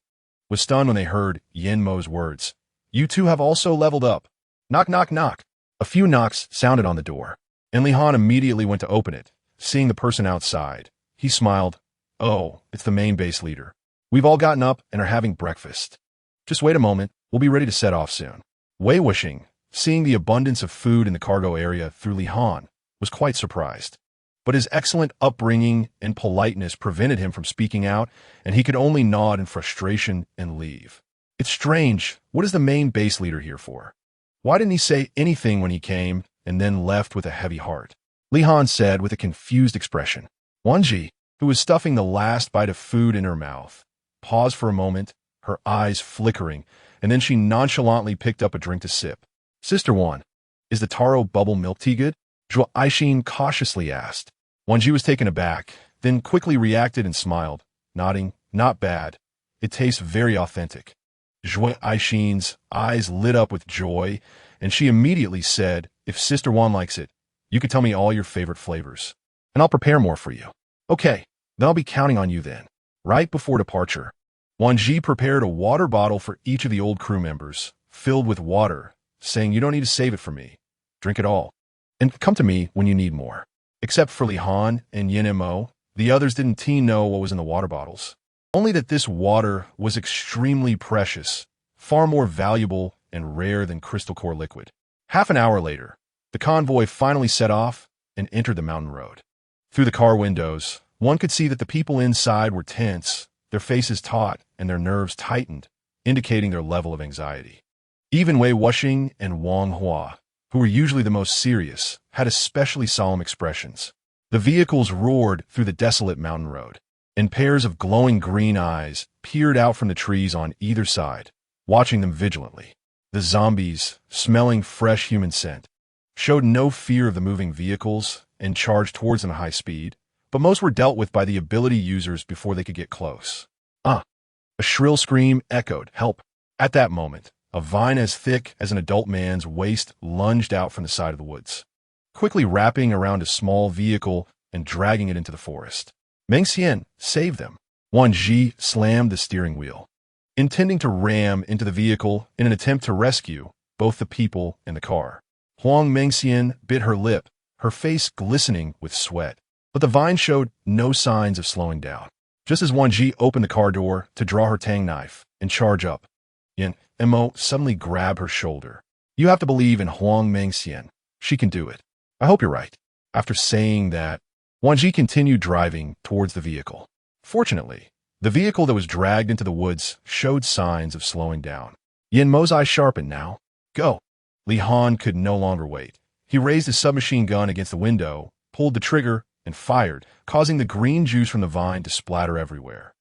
was stunned when they heard Yenmo's words. You two have also leveled up. Knock, knock, knock. A few knocks sounded on the door, and Li Han immediately went to open it. Seeing the person outside, he smiled. Oh, it's the main base leader. We've all gotten up and are having breakfast. Just wait a moment, we'll be ready to set off soon. Wei Wuxing, seeing the abundance of food in the cargo area through Li Han, was quite surprised. But his excellent upbringing and politeness prevented him from speaking out, and he could only nod in frustration and leave. It's strange, what is the main base leader here for? Why didn't he say anything when he came and then left with a heavy heart? Li Han said with a confused expression. Wan Zhi, who was stuffing the last bite of food in her mouth, paused for a moment, her eyes flickering, and then she nonchalantly picked up a drink to sip. Sister Wan, is the taro bubble milk tea good? Zhuo Aishin cautiously asked. Wan Zhi was taken aback, then quickly reacted and smiled, nodding, not bad. It tastes very authentic. Zhuo Aishin's eyes lit up with joy, and she immediately said, if Sister Wan likes it, you could tell me all your favorite flavors, and I'll prepare more for you. Okay, then I'll be counting on you then. Right before departure, Wan Zhi prepared a water bottle for each of the old crew members, filled with water, saying you don't need to save it for me. Drink it all. And come to me when you need more. Except for Li Han and Yenmo, the others didn't know what was in the water bottles. Only that this water was extremely precious, far more valuable and rare than crystal core liquid. Half an hour later, the convoy finally set off and entered the mountain road. Through the car windows, one could see that the people inside were tense, their faces taut, and their nerves tightened, indicating their level of anxiety. Even Wei Wuxing and Wang Hua, who were usually the most serious, had especially solemn expressions. The vehicles roared through the desolate mountain road, and pairs of glowing green eyes peered out from the trees on either side, watching them vigilantly. The zombies, smelling fresh human scent, showed no fear of the moving vehicles and charged towards them at high speed, but most were dealt with by the ability users before they could get close. A shrill scream echoed, help. At that moment, a vine as thick as an adult man's waist lunged out from the side of the woods, quickly wrapping around a small vehicle and dragging it into the forest. Meng Xian saved them. Wan Zhi slammed the steering wheel, intending to ram into the vehicle in an attempt to rescue both the people and the car. Huang Mengxian bit her lip, her face glistening with sweat, but the vine showed no signs of slowing down. Just as Wan Zhi opened the car door to draw her tang knife and charge up, Yenmo suddenly grabbed her shoulder. You have to believe in Huang Mengxian. She can do it. I hope you're right. After saying that, Wan Zhi continued driving towards the vehicle. Fortunately, the vehicle that was dragged into the woods showed signs of slowing down. Yenmo's eyes sharpened now. Go. Li Han could no longer wait. He raised his submachine gun against the window, pulled the trigger, and fired, causing the green juice from the vine to splatter everywhere.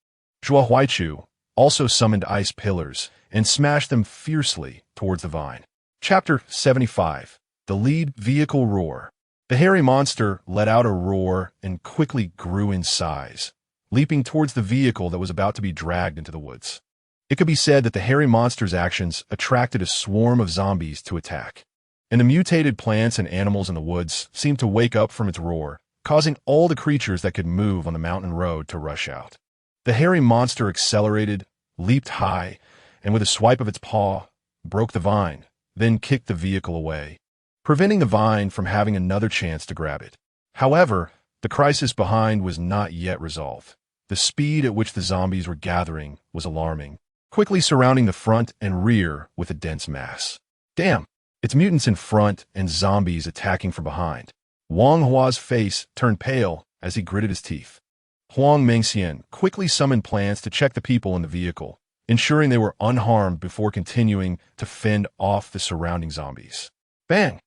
Zhuo Huaichu also summoned ice pillars and smashed them fiercely towards the vine. Chapter 75. The Lead Vehicle Roar. The hairy monster let out a roar and quickly grew in size, leaping towards the vehicle that was about to be dragged into the woods. It could be said that the hairy monster's actions attracted a swarm of zombies to attack, and the mutated plants and animals in the woods seemed to wake up from its roar, causing all the creatures that could move on the mountain road to rush out. The hairy monster accelerated, leaped high, and with a swipe of its paw, broke the vine, then kicked the vehicle away, preventing the vine from having another chance to grab it. However, the crisis behind was not yet resolved. The speed at which the zombies were gathering was alarming, quickly surrounding the front and rear with a dense mass. Damn, it's mutants in front and zombies attacking from behind. Wang Hua's face turned pale as he gritted his teeth. Huang Mengxian quickly summoned plants to check the people in the vehicle, ensuring they were unharmed before continuing to fend off the surrounding zombies. Bang!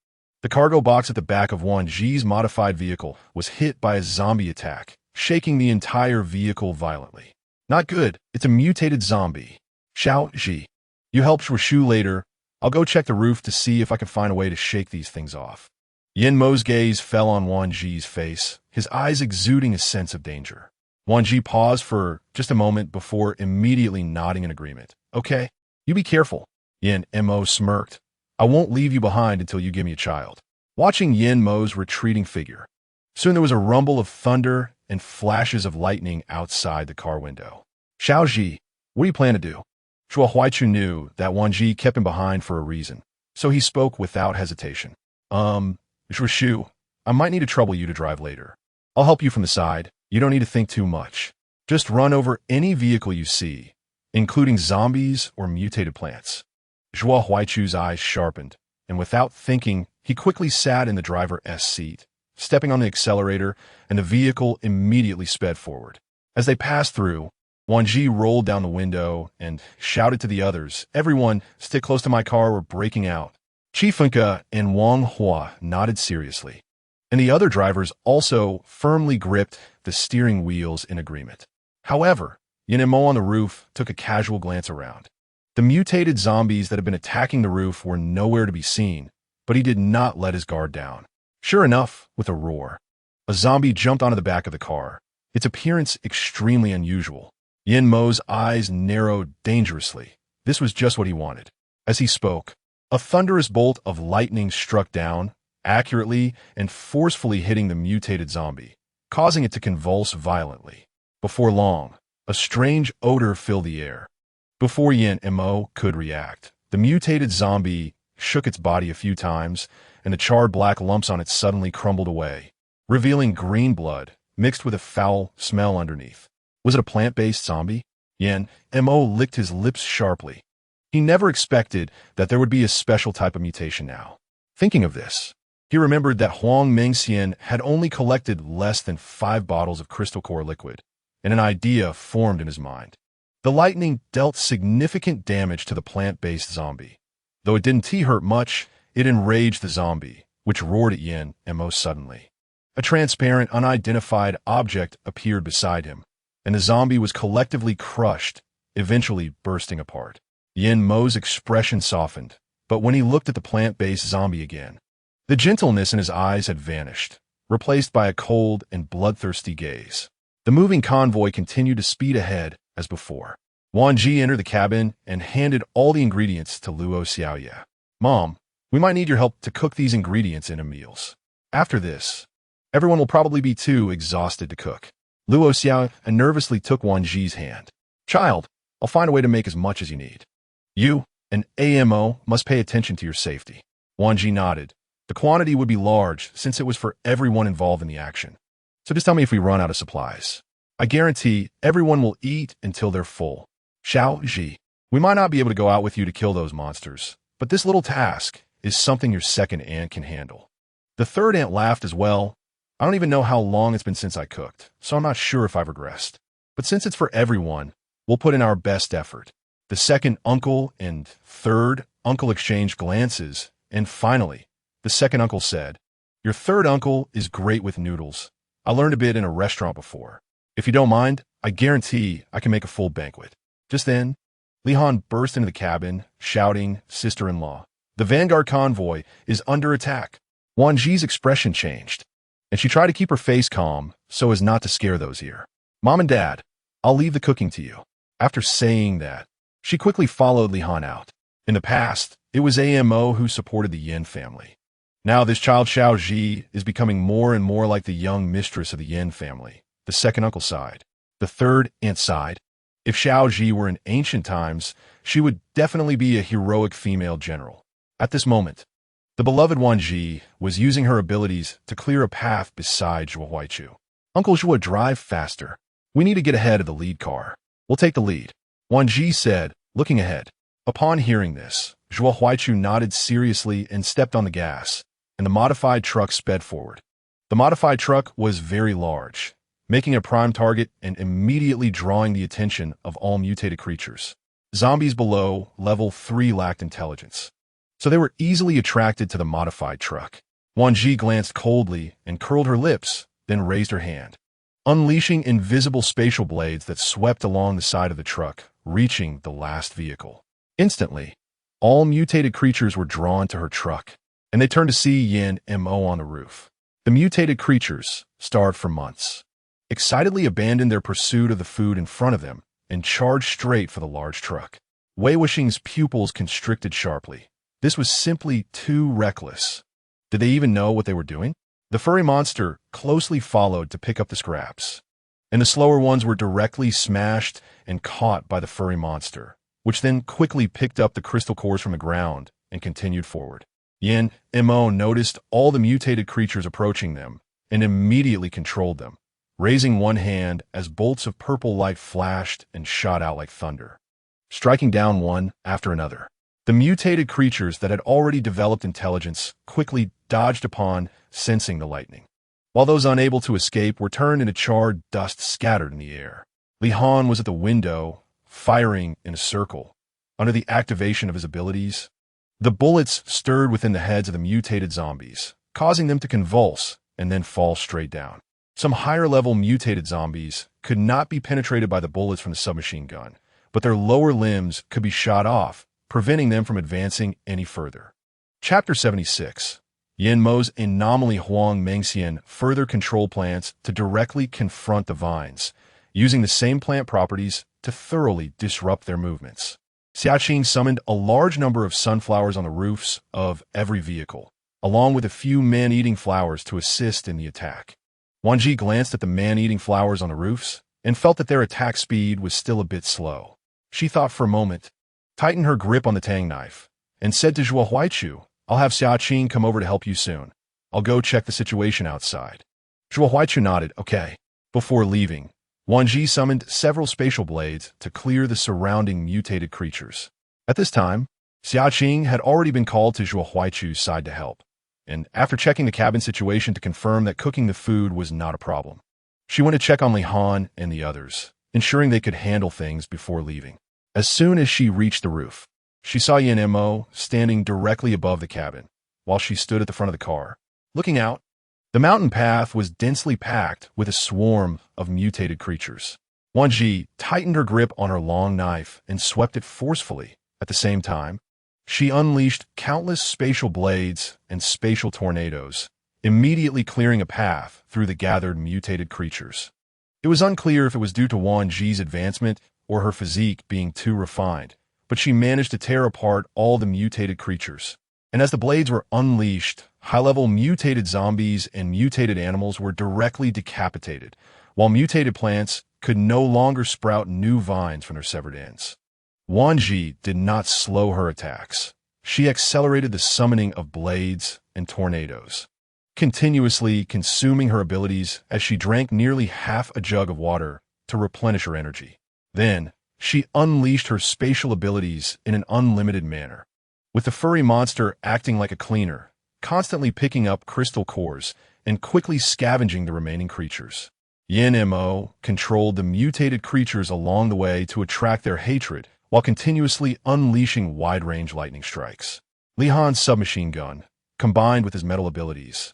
The cargo box at the back of Wan Zhi's modified vehicle was hit by a zombie attack, shaking the entire vehicle violently. Not good, it's a mutated zombie. Xiao Zhi, you help Shu later. I'll go check the roof to see if I can find a way to shake these things off. Yenmo's gaze fell on Wan Zhi's face, his eyes exuding a sense of danger. Wan Zhi paused for just a moment before immediately nodding in agreement. Okay, you be careful. Yin Mo smirked. I won't leave you behind until you give me a child. Watching Yin Mo's retreating figure. Soon there was a rumble of thunder and flashes of lightning outside the car window. Xiao Zhi, what do you plan to do? Zhuo Huaichu knew that Wan Zhi kept him behind for a reason, so he spoke without hesitation. Zhuo Shu, I might need to trouble you to drive later. I'll help you from the side. You don't need to think too much. Just run over any vehicle you see, including zombies or mutated plants. Zhuo Huaichu's eyes sharpened, and without thinking, he quickly sat in the driver's seat, stepping on the accelerator, and the vehicle immediately sped forward. As they passed through, Wan Zhi rolled down the window and shouted to the others, "Everyone, stick close to my car, we're breaking out." Chifunka and Wang Hua nodded seriously, and the other drivers also firmly gripped the steering wheels in agreement. However, Yin Mo on the roof took a casual glance around. The mutated zombies that had been attacking the roof were nowhere to be seen, but he did not let his guard down. Sure enough, with a roar, a zombie jumped onto the back of the car, its appearance extremely unusual. Yin Mo's eyes narrowed dangerously. This was just what he wanted. As he spoke, a thunderous bolt of lightning struck down, accurately and forcefully hitting the mutated zombie, causing it to convulse violently. Before long, a strange odor filled the air. Before Yin Mo could react, the mutated zombie shook its body a few times, and the charred black lumps on it suddenly crumbled away, revealing green blood mixed with a foul smell underneath. Was it a plant-based zombie? Yin Mo licked his lips sharply. He never expected that there would be a special type of mutation now. Thinking of this, he remembered that Huang Mengxian had only collected less than 5 bottles of crystal core liquid, and an idea formed in his mind. The lightning dealt significant damage to the plant-based zombie. Though it didn't hurt much, it enraged the zombie, which roared at Yin Mo suddenly. A transparent, unidentified object appeared beside him, and the zombie was collectively crushed, eventually bursting apart. Yin Mo's expression softened, but when he looked at the plant-based zombie again, the gentleness in his eyes had vanished, replaced by a cold and bloodthirsty gaze. The moving convoy continued to speed ahead as before. Wan Zhi entered the cabin and handed all the ingredients to Luo Xiaoye. "Mom, we might need your help to cook these ingredients into meals. After this, everyone will probably be too exhausted to cook." Luo Xiaoye nervously took Wan Zhi's hand. "Child, I'll find a way to make as much as you need. You and AMO must pay attention to your safety." Wan Zhi nodded. The quantity would be large since it was for everyone involved in the action. "So just tell me if we run out of supplies. I guarantee everyone will eat until they're full." "Xiao Zhi, we might not be able to go out with you to kill those monsters, but this little task is something your second aunt can handle." The third aunt laughed as well. "I don't even know how long it's been since I cooked, so I'm not sure if I've regressed. But since it's for everyone, we'll put in our best effort." The second uncle and third uncle exchanged glances, and finally, the second uncle said, "Your third uncle is great with noodles. I learned a bit in a restaurant before. If you don't mind, I guarantee I can make a full banquet." Just then, Li Han burst into the cabin, shouting, "Sister-in-law, the Vanguard convoy is under attack." Wan Zhi's expression changed, and she tried to keep her face calm so as not to scare those here. "Mom and Dad, I'll leave the cooking to you." After saying that, she quickly followed Li Han out. In the past, it was AMO who supported the Yin family. Now this child Xiao Zhi is becoming more and more like the young mistress of the Yin family, the second uncle side. The third aunt side. If Xiao Zhi were in ancient times, she would definitely be a heroic female general. At this moment, the beloved Wan Zhi was using her abilities to clear a path beside Zhuo Huaichu. "Uncle Zhuo, drive faster. We need to get ahead of the lead car. We'll take the lead," Wan Zhi said, looking ahead. Upon hearing this, Zhuo Huaichu nodded seriously and stepped on the gas, and the modified truck sped forward. The modified truck was very large, making a prime target and immediately drawing the attention of all mutated creatures. Zombies below level 3 lacked intelligence, so they were easily attracted to the modified truck. Wan Zhi glanced coldly and curled her lips, then raised her hand, unleashing invisible spatial blades that swept along the side of the truck, reaching the last vehicle. Instantly, all mutated creatures were drawn to her truck, and they turned to see Yin Mo on the roof. The mutated creatures, starved for months, excitedly abandoned their pursuit of the food in front of them and charged straight for the large truck. Wei Wuxing's pupils constricted sharply. This was simply too reckless. Did they even know what they were doing? The furry monster closely followed to pick up the scraps, and the slower ones were directly smashed and caught by the furry monster, which then quickly picked up the crystal cores from the ground and continued forward. Yin Mo noticed all the mutated creatures approaching them and immediately controlled them, raising one hand as bolts of purple light flashed and shot out like thunder, striking down one after another. The mutated creatures that had already developed intelligence quickly dodged upon, sensing the lightning, while those unable to escape were turned into charred dust scattered in the air. Li Han was at the window, firing in a circle. Under the activation of his abilities, the bullets stirred within the heads of the mutated zombies, causing them to convulse and then fall straight down. Some higher-level mutated zombies could not be penetrated by the bullets from the submachine gun, but their lower limbs could be shot off, preventing them from advancing any further. Chapter 76. Yin Mo's anomaly Huang Mengxian further controlled plants to directly confront the vines, using the same plant properties to thoroughly disrupt their movements. Xiaqing summoned a large number of sunflowers on the roofs of every vehicle, along with a few man-eating flowers to assist in the attack. Wan Zhi glanced at the man-eating flowers on the roofs and felt that their attack speed was still a bit slow. She thought for a moment, tightened her grip on the tang knife, and said to Zhuo Huaichu, "I'll have Xiaqing come over to help you soon. I'll go check the situation outside." Zhuo Huaichu nodded, "Okay." Before leaving, Wan Zhi summoned several spatial blades to clear the surrounding mutated creatures. At this time, Xiaqing had already been called to Zhuo Huaichu's side to help, and after checking the cabin situation to confirm that cooking the food was not a problem, she went to check on Li Han and the others, ensuring they could handle things before leaving. As soon as she reached the roof, she saw Yin Mo standing directly above the cabin, while she stood at the front of the car. Looking out, the mountain path was densely packed with a swarm of mutated creatures. Wan Zhi tightened her grip on her long knife and swept it forcefully. At the same time, she unleashed countless spatial blades and spatial tornadoes, immediately clearing a path through the gathered mutated creatures. It was unclear if it was due to Wan Zhi's advancement or her physique being too refined, but she managed to tear apart all the mutated creatures. And as the blades were unleashed, high-level mutated zombies and mutated animals were directly decapitated, while mutated plants could no longer sprout new vines from their severed ends. Wan Zhi did not slow her attacks. She accelerated the summoning of blades and tornadoes, continuously consuming her abilities as she drank nearly half a jug of water to replenish her energy. Then, she unleashed her spatial abilities in an unlimited manner, with the furry monster acting like a cleaner, constantly picking up crystal cores and quickly scavenging the remaining creatures. Yin Mo controlled the mutated creatures along the way to attract their hatred while continuously unleashing wide-range lightning strikes. Li Han's submachine gun, combined with his metal abilities,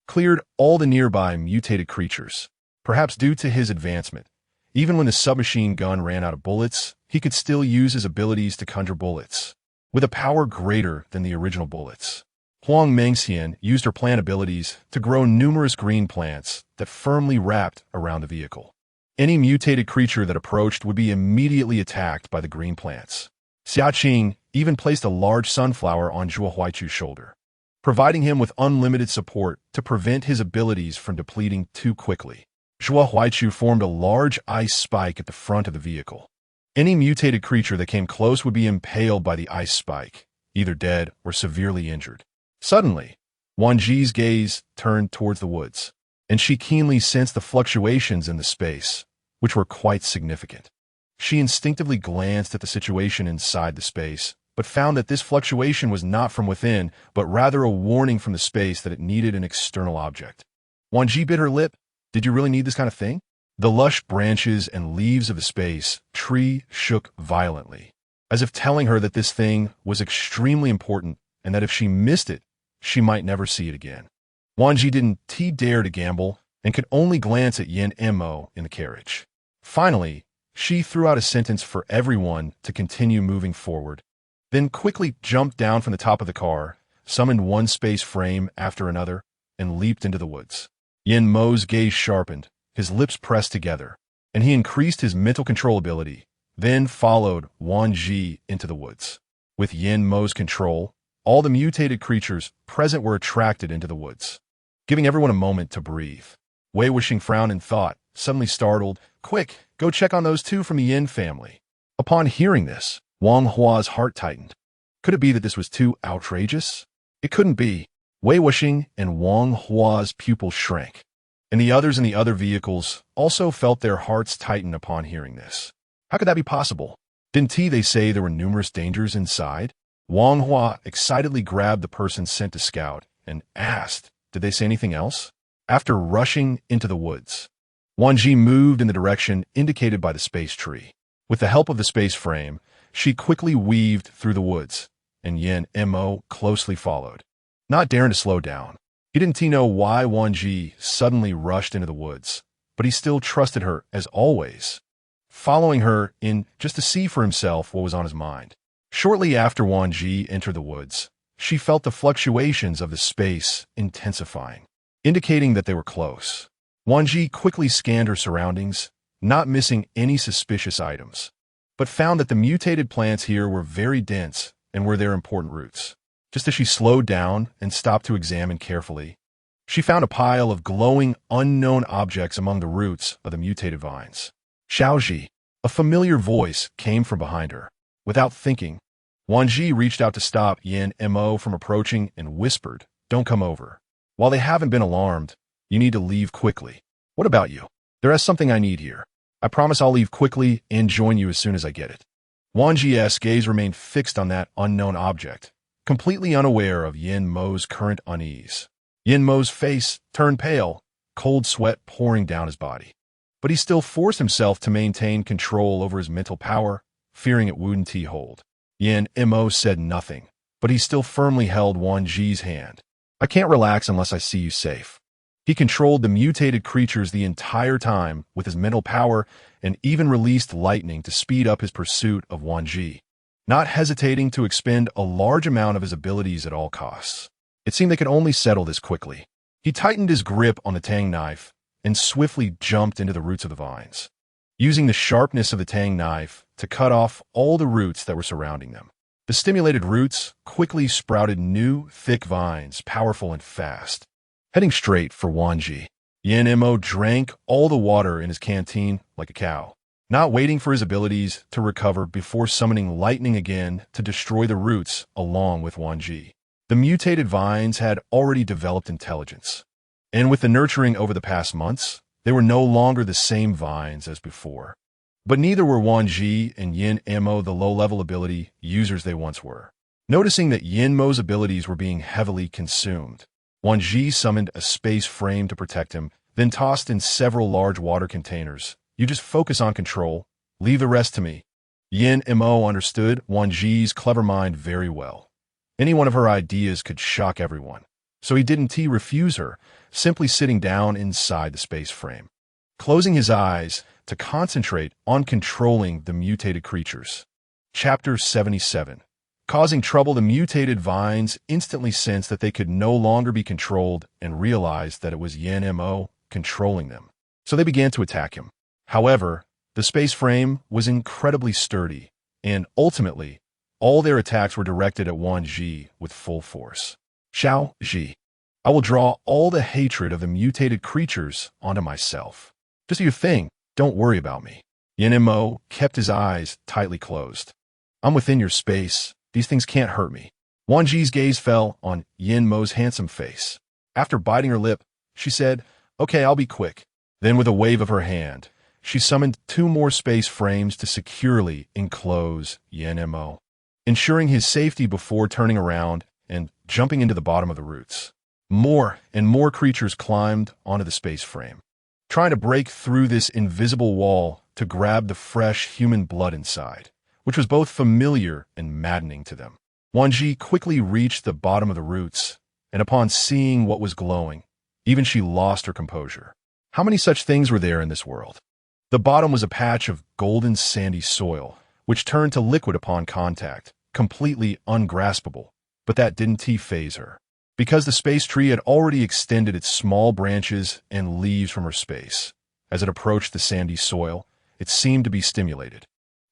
cleared all the nearby mutated creatures. Perhaps due to his advancement, even when the submachine gun ran out of bullets, he could still use his abilities to conjure bullets, with a power greater than the original bullets. Huang Mengxian used her plant abilities to grow numerous green plants that firmly wrapped around the vehicle. Any mutated creature that approached would be immediately attacked by the green plants. Xiaqing even placed a large sunflower on Zhuo Huaichu's shoulder, providing him with unlimited support to prevent his abilities from depleting too quickly. Zhuo Huaichu formed a large ice spike at the front of the vehicle. Any mutated creature that came close would be impaled by the ice spike, either dead or severely injured. Suddenly, Wan Zhi's gaze turned towards the woods, and she keenly sensed the fluctuations in the space, which were quite significant. She instinctively glanced at the situation inside the space, but found that this fluctuation was not from within, but rather a warning from the space that it needed an external object. Wan Zhi bit her lip. Did you really need this kind of thing? The lush branches and leaves of the space tree shook violently, as if telling her that this thing was extremely important and that if she missed it, she might never see it again. Wan Zhi didn't dare to gamble and could only glance at Yin Mo in the carriage. Finally, she threw out a sentence for everyone to continue moving forward, then quickly jumped down from the top of the car, summoned one space frame after another, and leaped into the woods. Yin Mo's gaze sharpened, his lips pressed together, and he increased his mental control ability, then followed Wan Zhi into the woods. With Yin Mo's control, all the mutated creatures present were attracted into the woods, giving everyone a moment to breathe. Wei Wuxing frowned in thought, suddenly startled. "Quick, go check on those two from the Yin family." Upon hearing this, Wang Hua's heart tightened. Could it be that this was too outrageous? It couldn't be. Wei Wuxing and Wang Hua's pupils shrank, and the others in the other vehicles also felt their hearts tighten upon hearing this. How could that be possible? Didn't they say there were numerous dangers inside? Wang Hua excitedly grabbed the person sent to scout and asked, did they say anything else? After rushing into the woods, Wan Zhi moved in the direction indicated by the space tree. With the help of the space frame, she quickly weaved through the woods, and Yin Mo closely followed, not daring to slow down. He didn't know why Wan Zhi suddenly rushed into the woods, but he still trusted her as always, following her in just to see for himself what was on his mind. Shortly after Wan Zhi entered the woods, she felt the fluctuations of the space intensifying, indicating that they were close. Wan Zhi quickly scanned her surroundings, not missing any suspicious items, but found that the mutated plants here were very dense and were their important roots. Just as she slowed down and stopped to examine carefully, she found a pile of glowing, unknown objects among the roots of the mutated vines. "Xiaozhi," a familiar voice came from behind her. Without thinking, Wan Zhi reached out to stop Yin Mo from approaching and whispered, "Don't come over. While they haven't been alarmed, you need to leave quickly." "What about you? There is something I need here. I promise I'll leave quickly and join you as soon as I get it." Wan Zhi's gaze remained fixed on that unknown object, completely unaware of Yin Mo's current unease. Yin Mo's face turned pale, cold sweat pouring down his body. But he still forced himself to maintain control over his mental power, fearing it wouldn't hold. Yin Mo said nothing, but he still firmly held Wan Zhi's hand. "I can't relax unless I see you safe." He controlled the mutated creatures the entire time with his mental power and even released lightning to speed up his pursuit of Wan Zhi, not hesitating to expend a large amount of his abilities at all costs. It seemed they could only settle this quickly. He tightened his grip on the tang knife and swiftly jumped into the roots of the vines, using the sharpness of the tang knife to cut off all the roots that were surrounding them. The stimulated roots quickly sprouted new, thick vines, powerful and fast. Heading straight for Wan Zhi, Yin Mo drank all the water in his canteen like a cow, not waiting for his abilities to recover before summoning lightning again to destroy the roots along with Wan Zhi. The mutated vines had already developed intelligence, and with the nurturing over the past months, they were no longer the same vines as before. But neither were Wan Zhi and Yin Mo the low-level ability users they once were. Noticing that Yin Mo's abilities were being heavily consumed, Wan Zhi summoned a space frame to protect him, then tossed in several large water containers. "You just focus on control. Leave the rest to me." Yin Mo understood Wan Zhi's clever mind very well. Any one of her ideas could shock everyone, so he didn't refuse her, simply sitting down inside the space frame, closing his eyes to concentrate on controlling the mutated creatures. Chapter 77. Causing trouble, the mutated vines instantly sensed that they could no longer be controlled and realized that it was Yin Mo controlling them. So they began to attack him. However, the space frame was incredibly sturdy, and ultimately, all their attacks were directed at Wan Zhi with full force. "Xiaozhi, I will draw all the hatred of the mutated creatures onto myself. Just do your thing. Don't worry about me." Yin Mo kept his eyes tightly closed. "I'm within your space. These things can't hurt me." Wan Zhi's gaze fell on Yin Mo's handsome face. After biting her lip, she said, "Okay, I'll be quick." Then with a wave of her hand, she summoned 2 more space frames to securely enclose Yin Mo, ensuring his safety before turning around and jumping into the bottom of the roots. More and more creatures climbed onto the space frame, trying to break through this invisible wall to grab the fresh human blood inside, which was both familiar and maddening to them. Wan Zhi quickly reached the bottom of the roots, and upon seeing what was glowing, even she lost her composure. How many such things were there in this world? The bottom was a patch of golden sandy soil, which turned to liquid upon contact, completely ungraspable, but that didn't faze her. because the space tree had already extended its small branches and leaves from her space. As it approached the sandy soil, it seemed to be stimulated.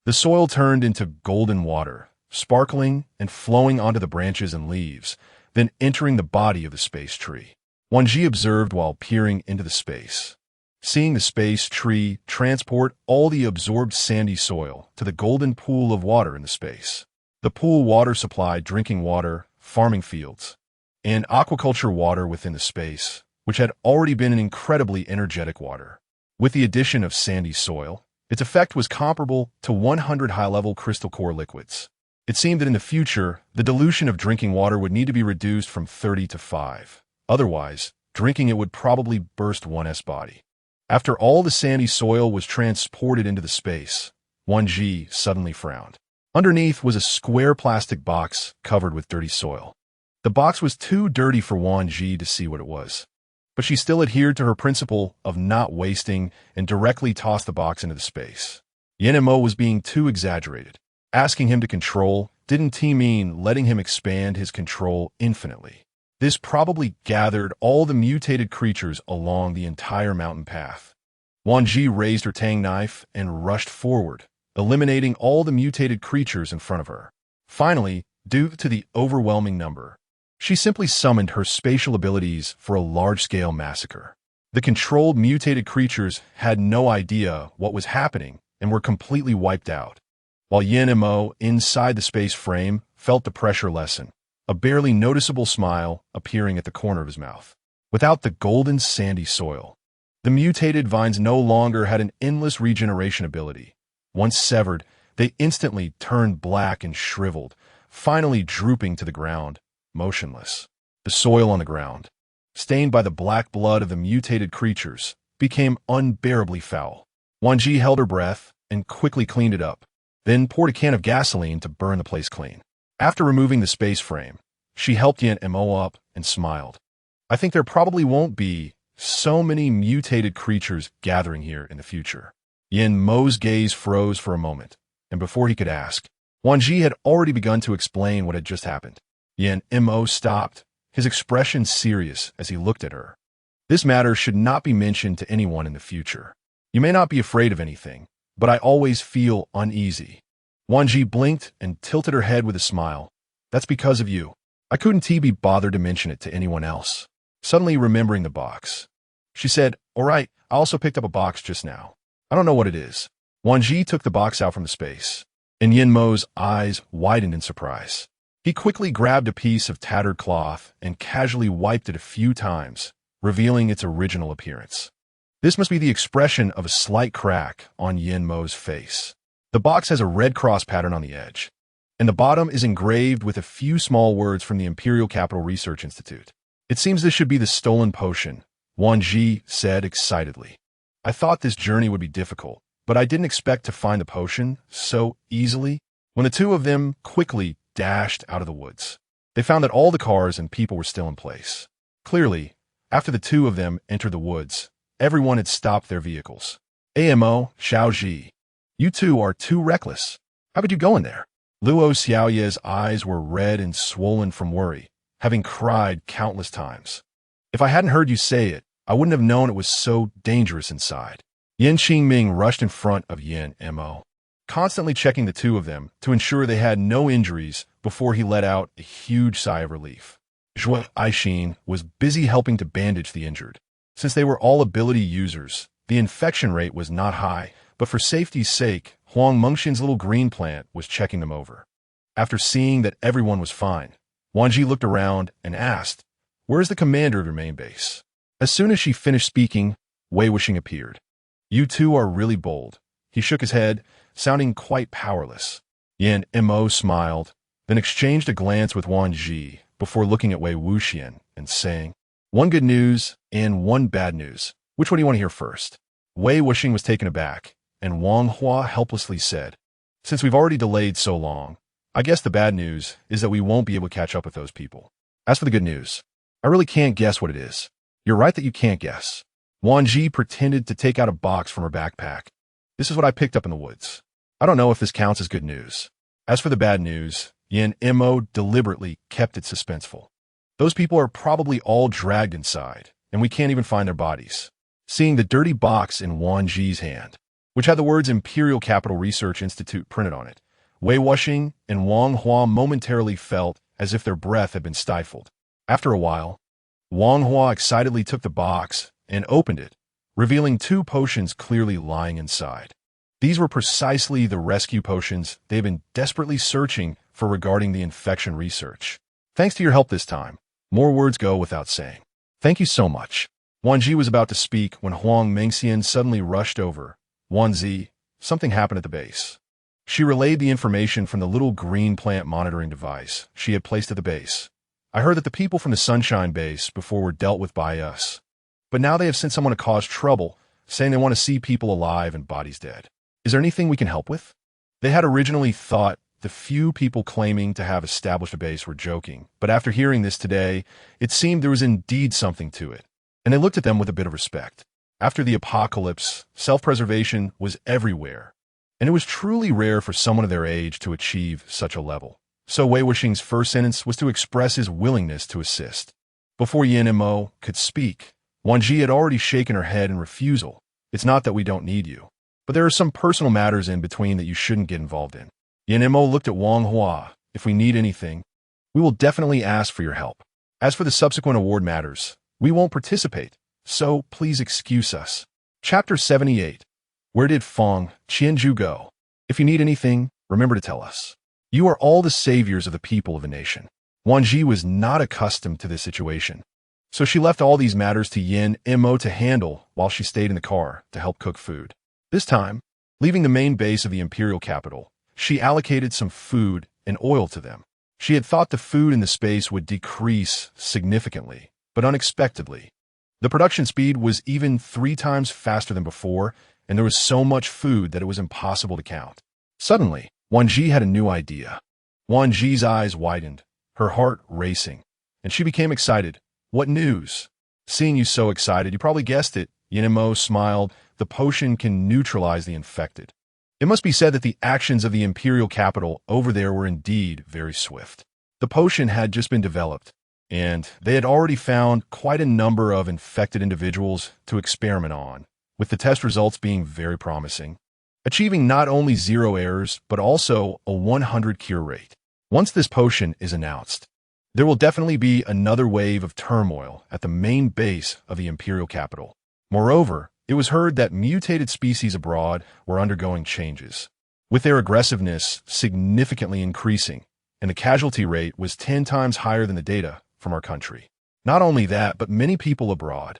The soil turned into golden water, sparkling and flowing onto the branches and leaves, then entering the body of the space tree. Wan Zhi observed while peering into the space, seeing the space tree transport all the absorbed sandy soil to the golden pool of water in the space. The pool water supplied drinking water, farming fields, and aquaculture water within the space, which had already been an incredibly energetic water. With the addition of sandy soil, its effect was comparable to 100 high-level crystal core liquids. It seemed that in the future, the dilution of drinking water would need to be reduced from 30 to 5. Otherwise, drinking it would probably burst one's body. After all the sandy soil was transported into the space, Wan Zhi suddenly frowned. Underneath was a square plastic box covered with dirty soil. The box was too dirty for Wan Zhi to see what it was, but she still adhered to her principle of not wasting and directly tossed the box into the space. Yin Mo was being too exaggerated. Asking him to control didn't mean letting him expand his control infinitely. This probably gathered all the mutated creatures along the entire mountain path. Wan Zhi raised her tang knife and rushed forward, eliminating all the mutated creatures in front of her. Finally, due to the overwhelming number, she simply summoned her spatial abilities for a large-scale massacre. The controlled mutated creatures had no idea what was happening and were completely wiped out, while Yin Mo, inside the space frame, felt the pressure lessen, a barely noticeable smile appearing at the corner of his mouth. Without the golden sandy soil, the mutated vines no longer had an endless regeneration ability. Once severed, they instantly turned black and shriveled, finally drooping to the ground, motionless. The soil on the ground, stained by the black blood of the mutated creatures, became unbearably foul. Wan Zhi held her breath and quickly cleaned it up, then poured a can of gasoline to burn the place clean. After removing the space frame, she helped Yin Mo up and smiled. I think there probably won't be so many mutated creatures gathering here in the future. Yin Mo's gaze froze for a moment, and before he could ask, Wan Zhi had already begun to explain what had just happened. Yin Mo stopped, his expression serious as he looked at her. This matter should not be mentioned to anyone in the future. You may not be afraid of anything, but I always feel uneasy. Wan Zhi blinked and tilted her head with a smile. That's because of you. I couldn't be bothered to mention it to anyone else. Suddenly remembering the box, she said, all right, I also picked up a box just now. I don't know what it is. Wan Zhi took the box out from the space, and Yin Mo's eyes widened in surprise. He quickly grabbed a piece of tattered cloth and casually wiped it a few times, revealing its original appearance. This must be the expression of a slight crack on Yin Mo's face. The box has a red cross pattern on the edge, and the bottom is engraved with a few small words from the Imperial Capital Research Institute. It seems this should be the stolen potion, Wan Zhi said excitedly. I thought this journey would be difficult, but I didn't expect to find the potion so easily. When the two of them quickly dashed out of the woods, they found that all the cars and people were still in place. Clearly, after the two of them entered the woods, everyone had stopped their vehicles. Amo, Xiaozhi, you two are too reckless. How could you go in there? Luo Xiaoye's eyes were red and swollen from worry, having cried countless times. If I hadn't heard you say it, I wouldn't have known it was so dangerous inside. Yin Qingming rushed in front of Yin Mo, constantly checking the two of them to ensure they had no injuries before he let out a huge sigh of relief. Zhuo Aixin was busy helping to bandage the injured. Since they were all ability users, the infection rate was not high, but for safety's sake, Huang Mengxin's little green plant was checking them over. After seeing that everyone was fine, Wan Zhi looked around and asked, "Where's the commander of your main base?" As soon as she finished speaking, Wei Wuxing appeared. "You two are really bold." He shook his head, sounding quite powerless. Yin Mo smiled, then exchanged a glance with Wan Zhi before looking at Wei Wuxian and saying, "One good news and one bad news. Which one do you want to hear first?" Wei Wuxing was taken aback, and Wang Hua helplessly said, "Since we've already delayed so long, I guess the bad news is that we won't be able to catch up with those people. As for the good news, I really can't guess what it is." "You're right that you can't guess." Wan Zhi pretended to take out a box from her backpack. "This is what I picked up in the woods. I don't know if this counts as good news." As for the bad news, Yin Mo deliberately kept it suspenseful. Those people are probably all dragged inside, and we can't even find their bodies. Seeing the dirty box in Wan Zhi's hand, which had the words Imperial Capital Research Institute printed on it, Wei Wuxing and Wang Hua momentarily felt as if their breath had been stifled. After a while, Wang Hua excitedly took the box and opened it, revealing 2 potions clearly lying inside. These were precisely the rescue potions they've been desperately searching for regarding the infection research. Thanks to your help this time. More words go without saying. Thank you so much. Wan Zhi was about to speak when Huang Mengxian suddenly rushed over. Wan Zhi, something happened at the base. She relayed the information from the little green plant monitoring device she had placed at the base. I heard that the people from the Sunshine Base before were dealt with by us. But now they have sent someone to cause trouble, saying they want to see people alive and bodies dead. Is there anything we can help with? They had originally thought the few people claiming to have established a base were joking, but after hearing this today, it seemed there was indeed something to it, and they looked at them with a bit of respect. After the apocalypse, self-preservation was everywhere, and it was truly rare for someone of their age to achieve such a level. So Wei Wuxing's first sentence was to express his willingness to assist. Before Yin Mo could speak, Wan Zhi had already shaken her head in refusal. It's not that we don't need you, but there are some personal matters in between that you shouldn't get involved in. Yin Mo looked at Wang Hua. If we need anything, we will definitely ask for your help. As for the subsequent award matters, we won't participate, so please excuse us. Chapter 78. Where did Feng Qianju go? If you need anything, remember to tell us. You are all the saviors of the people of the nation. Wan Zhi was not accustomed to this situation, so she left all these matters to Yin Mo to handle while she stayed in the car to help cook food. This time, leaving the main base of the imperial capital, she allocated some food and oil to them. She had thought the food in the space would decrease significantly, but unexpectedly, the production speed was even 3 times faster than before, and there was so much food that it was impossible to count. Suddenly, Wan Zhi had a new idea. Wan Zhi's eyes widened, her heart racing, and she became excited. What news? Seeing you so excited, you probably guessed it. Yin Mo smiled. The potion can neutralize the infected. It must be said that the actions of the imperial capital over there were indeed very swift. The potion had just been developed, and they had already found quite a number of infected individuals to experiment on, with the test results being very promising, achieving not only 0 errors, but also a 100 cure rate. Once this potion is announced, there will definitely be another wave of turmoil at the main base of the imperial capital. Moreover, it was heard that mutated species abroad were undergoing changes, with their aggressiveness significantly increasing, and the casualty rate was 10 times higher than the data from our country. Not only that, but many people abroad,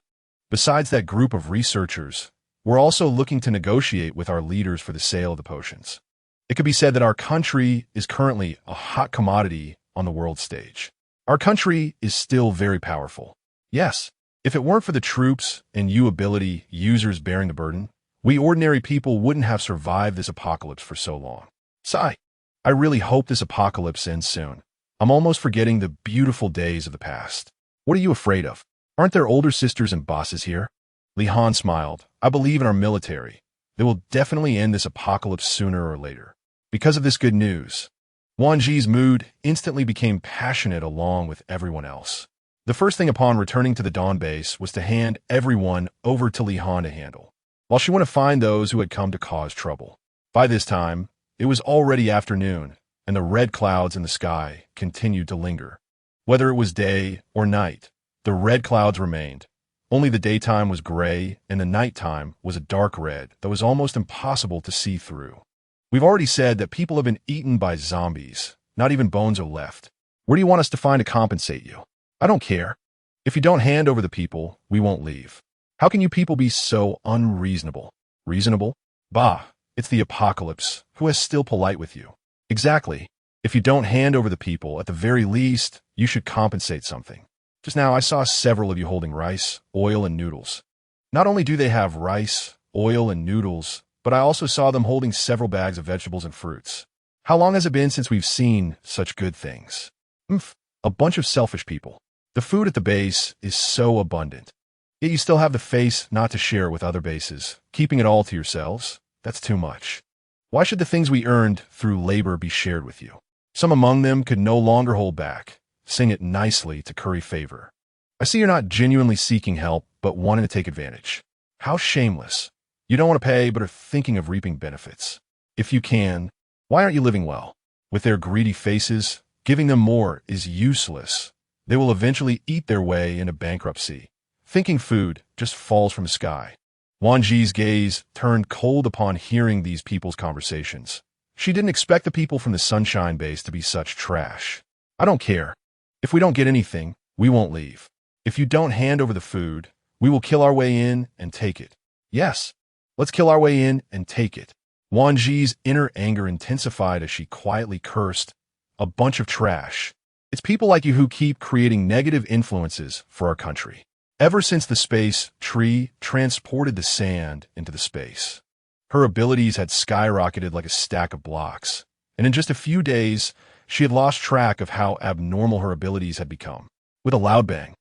besides that group of researchers, were also looking to negotiate with our leaders for the sale of the potions. It could be said that our country is currently a hot commodity on the world stage. Our country is still very powerful. Yes, if it weren't for the troops and ability users bearing the burden, we ordinary people wouldn't have survived this apocalypse for so long. Sigh. I really hope this apocalypse ends soon. I'm almost forgetting the beautiful days of the past. What are you afraid of? Aren't there older sisters and bosses here? Li Han smiled. I believe in our military. They will definitely end this apocalypse sooner or later. Because of this good news, Wan Zhi's mood instantly became passionate along with everyone else. The first thing upon returning to the Dawn base was to hand everyone over to Li Han to handle, while she went to find those who had come to cause trouble. By this time, it was already afternoon, and the red clouds in the sky continued to linger. Whether it was day or night, the red clouds remained. Only the daytime was gray, and the nighttime was a dark red that was almost impossible to see through. We've already said that people have been eaten by zombies. Not even bones are left. Where do you want us to find to compensate you? I don't care. If you don't hand over the people, we won't leave. How can you people be so unreasonable? Reasonable? Bah, it's the apocalypse. Who is still polite with you? Exactly. If you don't hand over the people, at the very least, you should compensate something. Just now I saw several of you holding rice, oil, and noodles. Not only do they have rice, oil, and noodles, but I also saw them holding several bags of vegetables and fruits. How long has it been since we've seen such good things? A bunch of selfish people. The food at the base is so abundant. Yet you still have the face not to share it with other bases, keeping it all to yourselves. That's too much. Why should the things we earned through labor be shared with you? Some among them could no longer hold back. saying it nicely to curry favor. I see you're not genuinely seeking help, but wanting to take advantage. How shameless. You don't want to pay, but are thinking of reaping benefits. If you can, why aren't you living well? With their greedy faces, giving them more is useless. They will eventually eat their way into bankruptcy. Thinking food just falls from the sky. Wan Zhi's gaze turned cold upon hearing these people's conversations. She didn't expect the people from the Sunshine Base to be such trash. I don't care. If we don't get anything, we won't leave. If you don't hand over the food, we will kill our way in and take it. Yes, let's kill our way in and take it. Wan Zhi's inner anger intensified as she quietly cursed, "A bunch of trash. It's people like you who keep creating negative influences for our country." Ever since the space tree transported the sand into the space, her abilities had skyrocketed like a stack of blocks, and in just a few days, she had lost track of how abnormal her abilities had become. With a loud bang,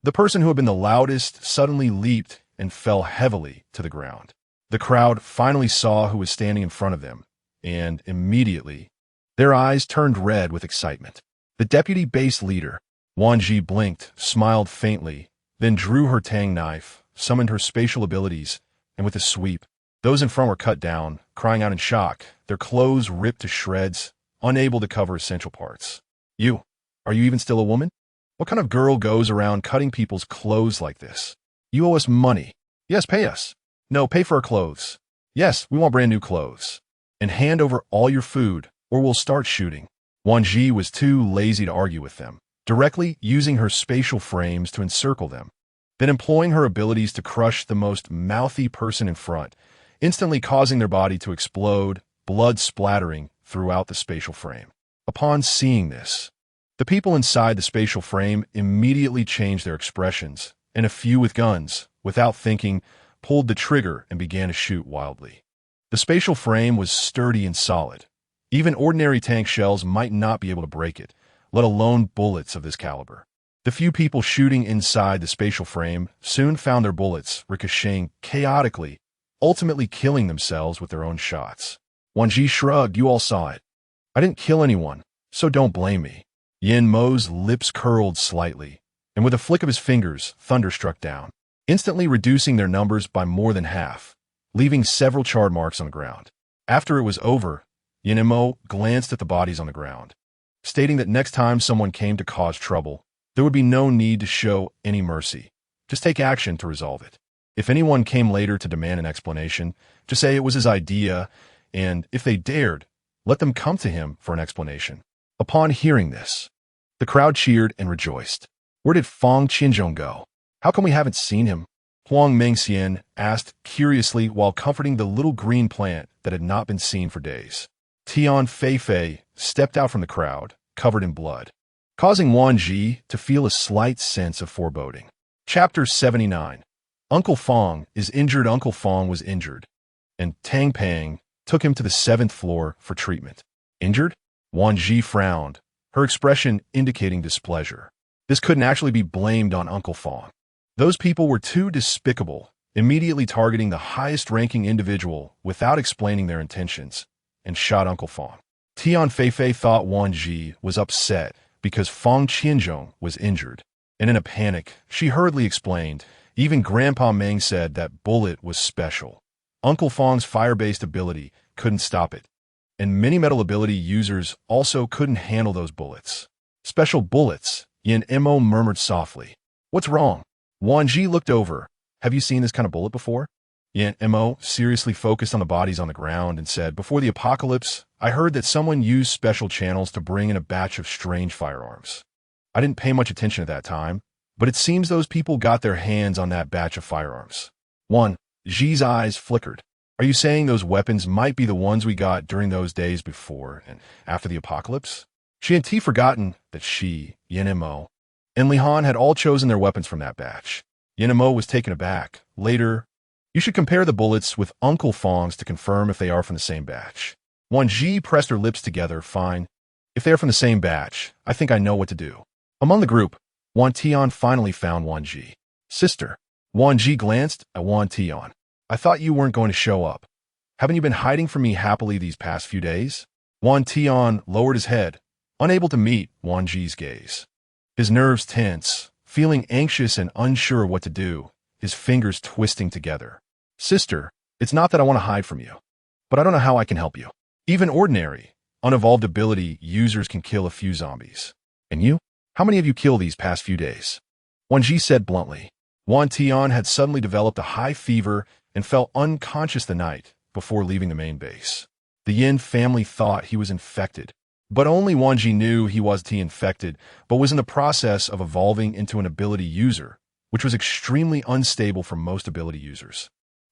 the person who had been the loudest suddenly leaped and fell heavily to the ground. The crowd finally saw who was standing in front of them, and immediately, their eyes turned red with excitement. The deputy base leader, Wan Zhi, blinked, smiled faintly, then drew her tang knife, summoned her spatial abilities, and with a sweep, those in front were cut down, crying out in shock, their clothes ripped to shreds, unable to cover essential parts. Are you even still a woman? What kind of girl goes around cutting people's clothes like this? You owe us money. Yes, pay us. No, pay for our clothes. Yes, we want brand new clothes. And hand over all your food, or we'll start shooting. Wan Zhi was too lazy to argue with them, directly using her spatial frames to encircle them, then employing her abilities to crush the most mouthy person in front, instantly causing their body to explode, blood splattering throughout the spatial frame. Upon seeing this, the people inside the spatial frame immediately changed their expressions, and a few with guns, without thinking, pulled the trigger and began to shoot wildly. The spatial frame was sturdy and solid. Even ordinary tank shells might not be able to break it, let alone bullets of this caliber. The few people shooting inside the spatial frame soon found their bullets ricocheting chaotically, ultimately killing themselves with their own shots. Wan Zhi shrugged. You all saw it. I didn't kill anyone, so don't blame me. Yin Mo's lips curled slightly, and with a flick of his fingers, thunder struck down, instantly reducing their numbers by more than half, leaving several charred marks on the ground. After it was over, Yin Mo glanced at the bodies on the ground, stating that next time someone came to cause trouble, there would be no need to show any mercy. Just take action to resolve it. If anyone came later to demand an explanation, just say it was his idea, and if they dared, let them come to him for an explanation. Upon hearing this, the crowd cheered and rejoiced. Where did Fang Qinzhong go? How come we haven't seen him? Huang Mengxian asked curiously while comforting the little green plant that had not been seen for days. Tian Feifei stepped out from the crowd, covered in blood, causing Wan Zhi to feel a slight sense of foreboding. Chapter 79. Uncle Fang is injured. Uncle Fang was injured, and Tang Pang took him to the 7th floor for treatment. Injured? Wan Zhi frowned, her expression indicating displeasure. This couldn't actually be blamed on Uncle Fang. Those people were too despicable, immediately targeting the highest-ranking individual without explaining their intentions, and shot Uncle Fang. Tian Feifei thought Wan Zhi was upset because Fang Qinzhong was injured, and in a panic, she hurriedly explained. Even Grandpa Meng said that bullet was special. Uncle Fang's fire-based ability couldn't stop it, and many metal ability users also couldn't handle those bullets. Special bullets, Yin Mo murmured softly. What's wrong? Wan Zhi looked over. Have you seen this kind of bullet before? Yin Mo seriously focused on the bodies on the ground and said, before the apocalypse, I heard that someone used special channels to bring in a batch of strange firearms. I didn't pay much attention at that time, but it seems those people got their hands on that batch of firearms. Wan Zhi's eyes flickered. Are you saying those weapons might be the ones we got during those days before and after the apocalypse? She had forgotten that she, Yin Mo, and Li Han had all chosen their weapons from that batch. Yin Mo was taken aback. Later, you should compare the bullets with Uncle Fang's to confirm if they are from the same batch. Wan Zhi pressed her lips together. Fine. If they are from the same batch, I think I know what to do. Among the group, Wan Tian finally found Wan Zhi. Sister. Wan Zhi glanced at Wan Tian. I thought you weren't going to show up. Haven't you been hiding from me happily these past few days? Wan Tian lowered his head, unable to meet Wan Zhi's gaze. his nerves tense, feeling anxious and unsure of what to do, his fingers twisting together. Sister, it's not that I want to hide from you, but I don't know how I can help you. Even ordinary, unevolved ability users can kill a few zombies. And you? How many of you killed these past few days? Wan Zhi said bluntly. Wan Tian had suddenly developed a high fever and fell unconscious the night before leaving the main base. The Yin family thought he was infected, but only Wan Zhi knew he was infected, but was in the process of evolving into an ability user, which was extremely unstable for most ability users.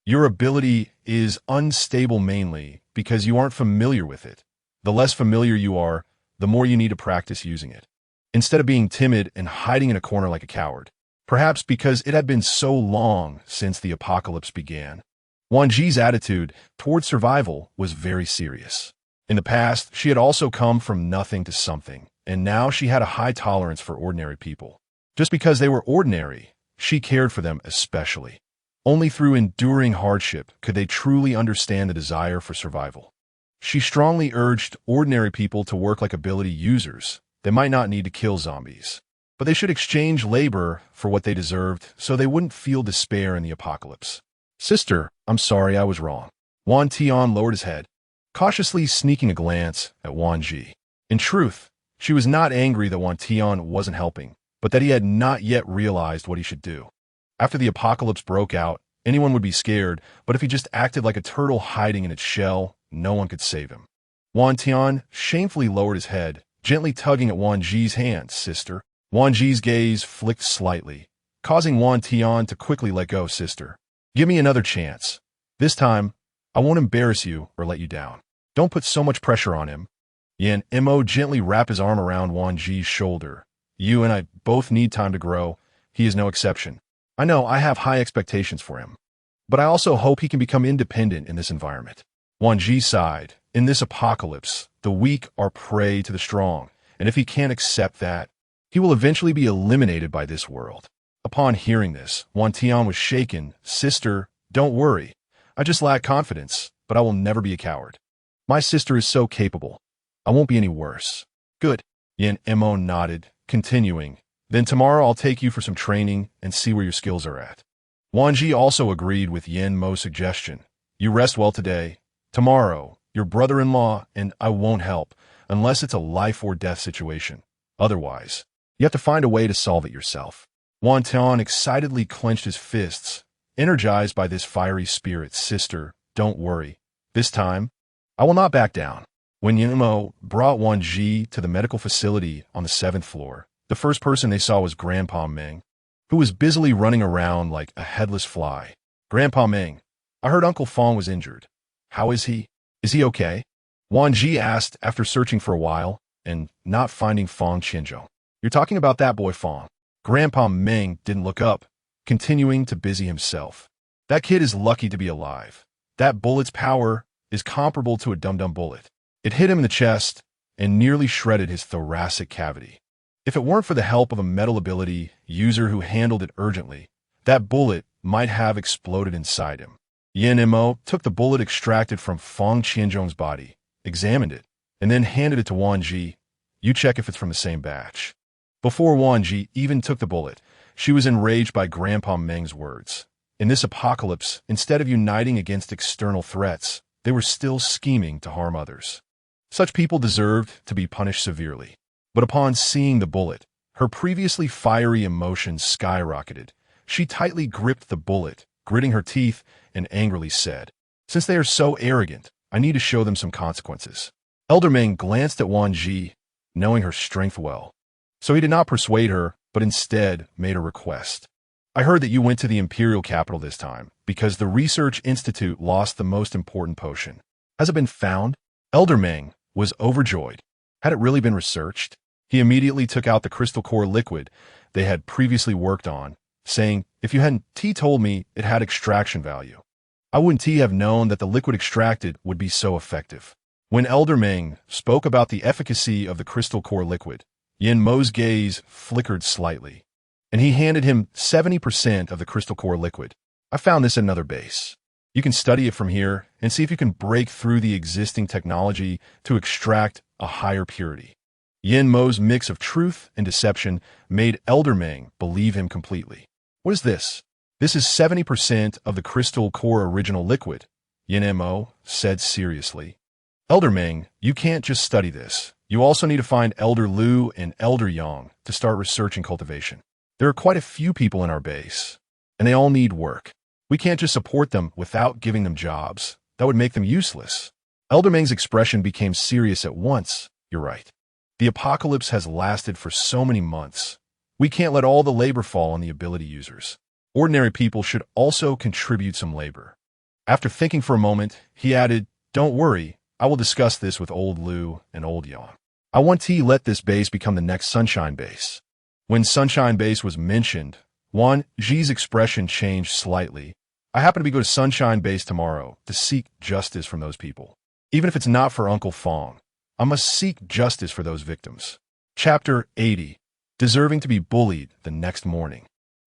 Your ability is unstable mainly because you aren't familiar with it. The less familiar you are, the more you need to practice using it. Instead of being timid and hiding in a corner like a coward, perhaps because it had been so long since the apocalypse began, Wan Zhi's attitude toward survival was very serious. In the past, she had also come from nothing to something, and now she had a high tolerance for ordinary people. Just because they were ordinary, she cared for them especially. Only through enduring hardship could they truly understand the desire for survival. She strongly urged ordinary people to work like ability users. They might not need to kill zombies, but they should exchange labor for what they deserved so they wouldn't feel despair in the apocalypse. Sister, I'm sorry I was wrong. Wan Tian lowered his head, cautiously sneaking a glance at Wan Zhi. In truth, she was not angry that Wan Tian wasn't helping, but that he had not yet realized what he should do. After the apocalypse broke out, anyone would be scared, but if he just acted like a turtle hiding in its shell, no one could save him. Wan Tian shamefully lowered his head, gently tugging at Wan Zhi's hand. Sister. Wan Zhi's gaze flicked slightly, causing Wan Tian to quickly let go. Sister, give me another chance. This time, I won't embarrass you or let you down. Don't put so much pressure on him. Yan Mo gently wrapped his arm around Wan Zhi's shoulder. You and I both need time to grow. He is no exception. I know I have high expectations for him, but I also hope he can become independent in this environment. Wan Zhi sighed. In this apocalypse, the weak are prey to the strong, and if he can't accept that, he will eventually be eliminated by this world. Upon hearing this, Wan Tian was shaken. Sister, don't worry. I just lack confidence, but I will never be a coward. My sister is so capable. I won't be any worse. Good. Yan Mo nodded, continuing. Then tomorrow I'll take you for some training and see where your skills are at. Wan Zhi also agreed with Yan Mo's suggestion. You rest well today. Tomorrow, your brother-in-law and I won't help, unless it's a life or death situation. Otherwise, you have to find a way to solve it yourself. Wan Tian excitedly clenched his fists, energized by this fiery spirit. Sister, don't worry. This time, I will not back down. When Yan Mo brought Wan Zhi to the medical facility on the 7th floor, the first person they saw was Grandpa Meng, who was busily running around like a headless fly. Grandpa Meng, I heard Uncle Fong was injured. How is he? Is he okay? Wan Zhi asked after searching for a while and not finding Fong Qianzhou. You're talking about that boy Fong. Grandpa Meng didn't look up, continuing to busy himself. That kid is lucky to be alive. That bullet's power is comparable to a dum-dum bullet. It hit him in the chest and nearly shredded his thoracic cavity. If it weren't for the help of a metal ability user who handled it urgently, that bullet might have exploded inside him. Yan Mo took the bullet extracted from Fong Qianzhou's body, examined it, and then handed it to Wan Zhi. You check if it's from the same batch. Before Wan Zhi even took the bullet, she was enraged by Grandpa Meng's words. In this apocalypse, instead of uniting against external threats, they were still scheming to harm others. Such people deserved to be punished severely. But upon seeing the bullet, her previously fiery emotions skyrocketed. She tightly gripped the bullet, gritting her teeth, and angrily said, Since they are so arrogant, I need to show them some consequences. Elder Meng glanced at Wan Zhi, knowing her strength well. So he did not persuade her, but instead made a request. I heard that you went to the imperial capital this time, because the research institute lost the most important potion. Has it been found? Elder Meng was overjoyed. Had it really been researched? He immediately took out the crystal core liquid they had previously worked on, saying, If you hadn't told me it had extraction value, I wouldn't have known that the liquid extracted would be so effective. When Elder Meng spoke about the efficacy of the crystal core liquid, Yan Mo's gaze flickered slightly, and he handed him 70% of the crystal core liquid. I found this at another base. You can study it from here and see if you can break through the existing technology to extract a higher purity. Yin Mo's mix of truth and deception made Elder Meng believe him completely. What is this? This is 70% of the crystal core original liquid, Yin Mo said seriously. Elder Meng, you can't just study this. You also need to find Elder Lu and Elder Yang to start research and cultivation. There are quite a few people in our base, and they all need work. We can't just support them without giving them jobs. That would make them useless. Elder Meng's expression became serious at once. You're right. The apocalypse has lasted for so many months. We can't let all the labor fall on the ability users. Ordinary people should also contribute some labor. After thinking for a moment, he added, don't worry, I will discuss this with Old Lu and Old Yang. I want to let this base become the next Sunshine Base. When Sunshine Base was mentioned, Wan Zhi's expression changed slightly. I happen to be going to Sunshine Base tomorrow to seek justice from those people. Even if it's not for Uncle Fong, I must seek justice for those victims. Chapter 80. Deserving to be bullied the next morning.